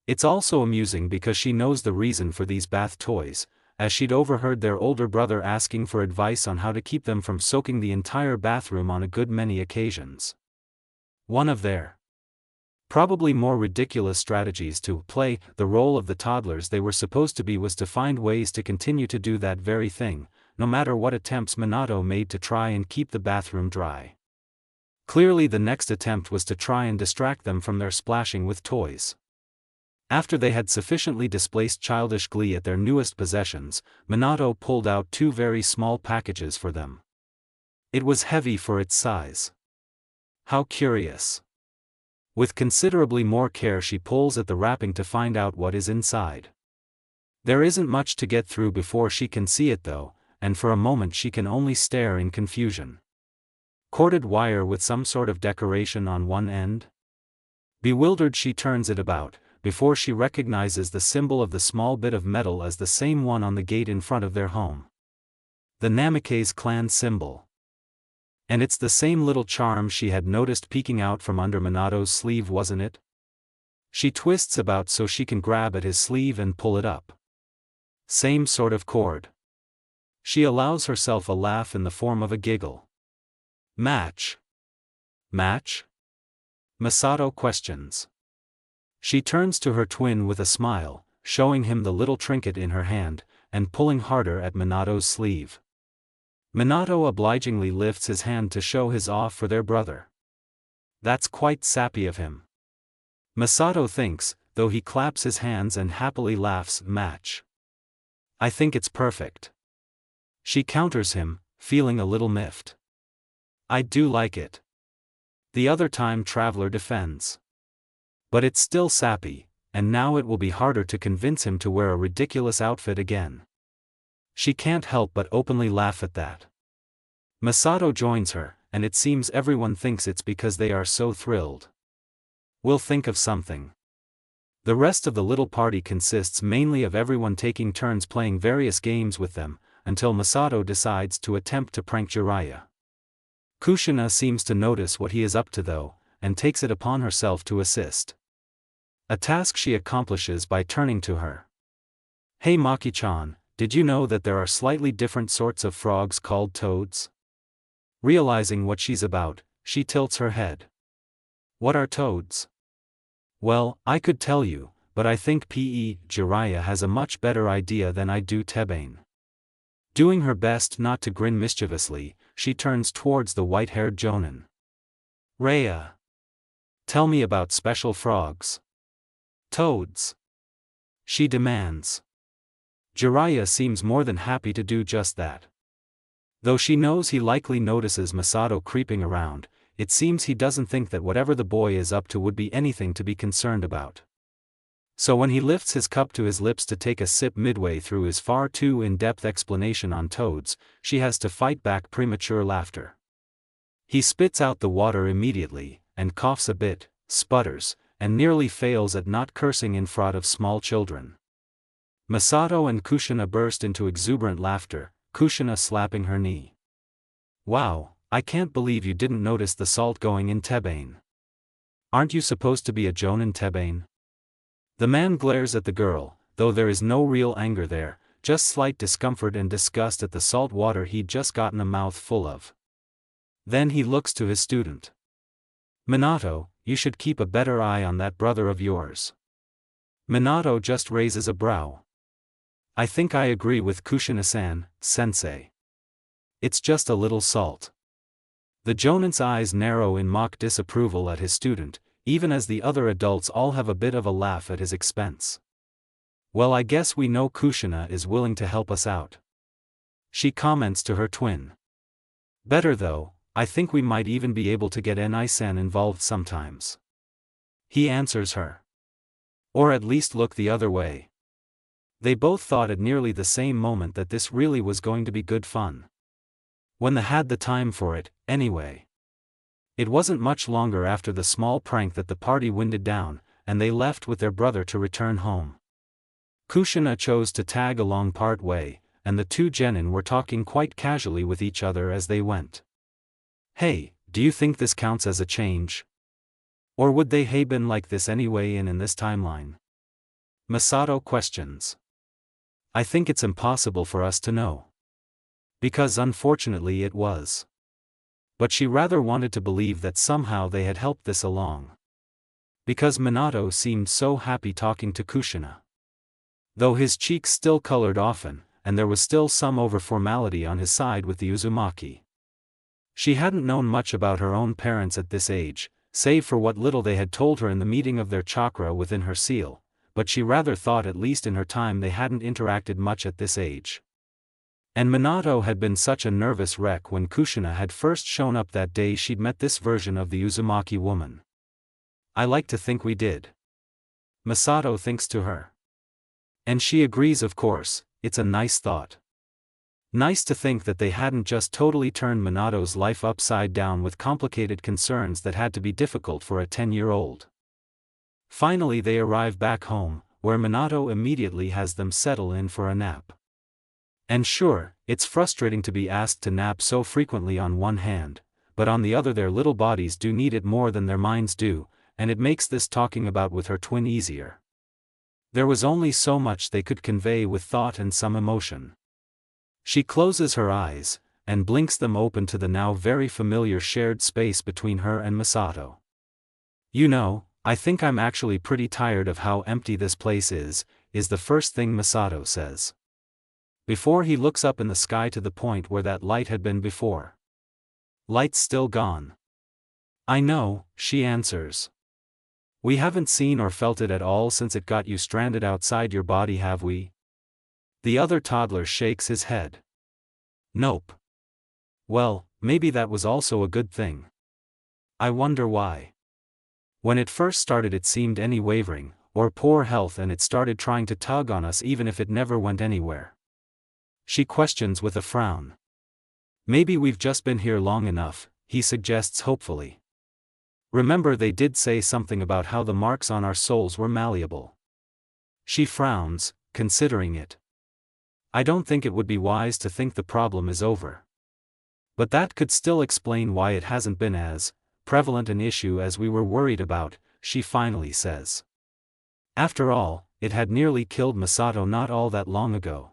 It's also amusing because she knows the reason for these bath toys, as she'd overheard their older brother asking for advice on how to keep them from soaking the entire bathroom on a good many occasions. One of their probably more ridiculous strategies to play the role of the toddlers they were supposed to be was to find ways to continue to do that very thing, no matter what attempts Minato made to try and keep the bathroom dry. Clearly the next attempt was to try and distract them from their splashing with toys. After they had sufficiently displaced childish glee at their newest possessions, Minato pulled out 2 very small packages for them. It was heavy for its size. How curious. With considerably more care she pulls at the wrapping to find out what is inside. There isn't much to get through before she can see it though, and for a moment she can only stare in confusion. Corded wire with some sort of decoration on one end? Bewildered she turns it about, before she recognizes the symbol of the small bit of metal as the same one on the gate in front of their home. The Namikaze clan symbol. And it's the same little charm she had noticed peeking out from under Minato's sleeve, wasn't it? She twists about so she can grab at his sleeve and pull it up. Same sort of cord. She allows herself a laugh in the form of a giggle. Match? Match? Masato questions. She turns to her twin with a smile, showing him the little trinket in her hand, and pulling harder at Minato's sleeve. Minato obligingly lifts his hand to show his awe for their brother. That's quite sappy of him. Masato thinks, though he claps his hands and happily laughs. Match. I think it's perfect. She counters him, feeling a little miffed. I do like it. The other time traveler defends. But it's still sappy, and now it will be harder to convince him to wear a ridiculous outfit again. She can't help but openly laugh at that. Masato joins her, and it seems everyone thinks it's because they are so thrilled. We'll think of something. The rest of the little party consists mainly of everyone taking turns playing various games with them, until Masato decides to attempt to prank Jiraiya. Kushina seems to notice what he is up to though, and takes it upon herself to assist. A task she accomplishes by turning to her. Hey Maki-chan, did you know that there are slightly different sorts of frogs called toads? Realizing what she's about, she tilts her head. What are toads? Well, I could tell you, but I think Jiraiya has a much better idea than I do. Tebane. Doing her best not to grin mischievously, she turns towards the white-haired Jonin. Rhea. Tell me about special frogs. Toads. She demands. Jiraiya seems more than happy to do just that. Though she knows he likely notices Masato creeping around, it seems he doesn't think that whatever the boy is up to would be anything to be concerned about. So when he lifts his cup to his lips to take a sip midway through his far too in-depth explanation on toads, she has to fight back premature laughter. He spits out the water immediately, and coughs a bit, sputters, and nearly fails at not cursing in front of small children. Masato and Kushina burst into exuberant laughter, Kushina slapping her knee. Wow, I can't believe you didn't notice the salt going in Tebane. Aren't you supposed to be a Jonin Tebane? The man glares at the girl, though there is no real anger there, just slight discomfort and disgust at the salt water he'd just gotten a mouthful of. Then he looks to his student. Minato, you should keep a better eye on that brother of yours. Minato just raises a brow. I think I agree with Kushina-san, sensei. It's just a little salt. The Jonin's eyes narrow in mock disapproval at his student, even as the other adults all have a bit of a laugh at his expense. Well, I guess we know Kushina is willing to help us out. She comments to her twin. Better though, I think we might even be able to get Enai-san involved sometimes. He answers her. Or at least look the other way. They both thought at nearly the same moment that this really was going to be good fun. When they had the time for it, anyway. It wasn't much longer after the small prank that the party winded down, and they left with their brother to return home. Kushina chose to tag along part way, and the two genin were talking quite casually with each other as they went. Hey, do you think this counts as a change? Or would they have been like this anyway in this timeline? Masato questions. I think it's impossible for us to know. Because unfortunately it was. But she rather wanted to believe that somehow they had helped this along. Because Minato seemed so happy talking to Kushina. Though his cheeks still colored often, and there was still some over-formality on his side with the Uzumaki. She hadn't known much about her own parents at this age, save for what little they had told her in the meeting of their chakra within her seal, but she rather thought at least in her time they hadn't interacted much at this age. And Minato had been such a nervous wreck when Kushina had first shown up that day she'd met this version of the Uzumaki woman. I like to think we did. Masato thinks to her. And she agrees, of course. It's a nice thought. Nice to think that they hadn't just totally turned Minato's life upside down with complicated concerns that had to be difficult for a 10-year-old. Finally they arrive back home, where Minato immediately has them settle in for a nap. And sure, it's frustrating to be asked to nap so frequently on one hand, but on the other their little bodies do need it more than their minds do, and it makes this talking about with her twin easier. There was only so much they could convey with thought and some emotion. She closes her eyes, and blinks them open to the now very familiar shared space between her and Masato. You know, I think I'm actually pretty tired of how empty this place is the first thing Masato says. Before he looks up in the sky to the point where that light had been before. Light's still gone. I know, she answers. We haven't seen or felt it at all since it got you stranded outside your body, have we? The other toddler shakes his head. Nope. Well, maybe that was also a good thing. I wonder why. When it first started it seemed any wavering, or poor health, and it started trying to tug on us even if it never went anywhere. She questions with a frown. Maybe we've just been here long enough, he suggests hopefully. Remember they did say something about how the marks on our souls were malleable. She frowns, considering it. I don't think it would be wise to think the problem is over. But that could still explain why it hasn't been as prevalent an issue as we were worried about, she finally says. After all, it had nearly killed Masato not all that long ago.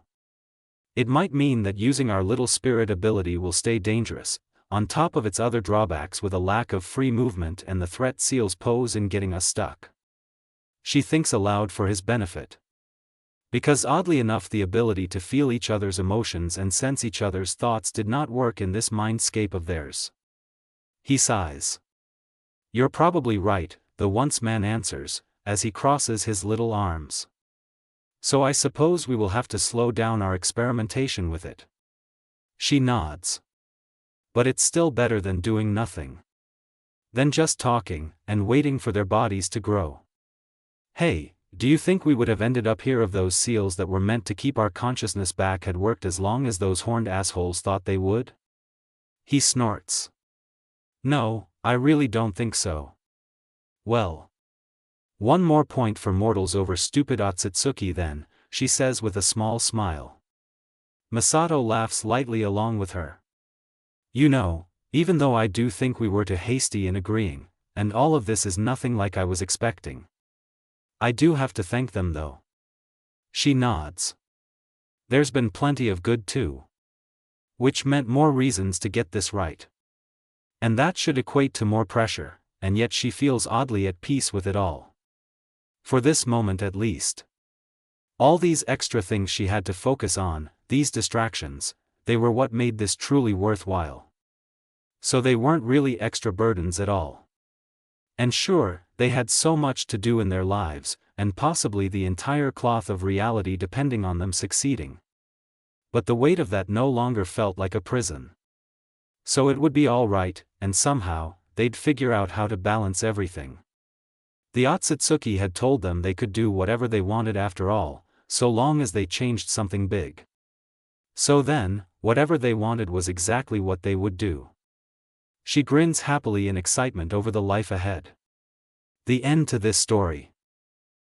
It might mean that using our little spirit ability will stay dangerous, on top of its other drawbacks with a lack of free movement and the threat seals pose in getting us stuck. She thinks aloud for his benefit. Because oddly enough the ability to feel each other's emotions and sense each other's thoughts did not work in this mindscape of theirs. He sighs. You're probably right, the once-man answers, as he crosses his little arms. So I suppose we will have to slow down our experimentation with it. She nods. But it's still better than doing nothing. Than just talking, and waiting for their bodies to grow. Hey, do you think we would have ended up here if those seals that were meant to keep our consciousness back had worked as long as those horned assholes thought they would? He snorts. No, I really don't think so. Well. One more point for mortals over stupid Otsutsuki then, she says with a small smile. Masato laughs lightly along with her. You know, even though I do think we were too hasty in agreeing, and all of this is nothing like I was expecting. I do have to thank them though. She nods. There's been plenty of good too. Which meant more reasons to get this right. And that should equate to more pressure, and yet she feels oddly at peace with it all. For this moment at least. All these extra things she had to focus on, these distractions, they were what made this truly worthwhile. So they weren't really extra burdens at all. And sure, they had so much to do in their lives, and possibly the entire cloth of reality depending on them succeeding. But the weight of that no longer felt like a prison. So it would be all right, and somehow, they'd figure out how to balance everything. The Otsutsuki had told them they could do whatever they wanted after all, so long as they changed something big. So then, whatever they wanted was exactly what they would do. She grins happily in excitement over the life ahead. The end to this story.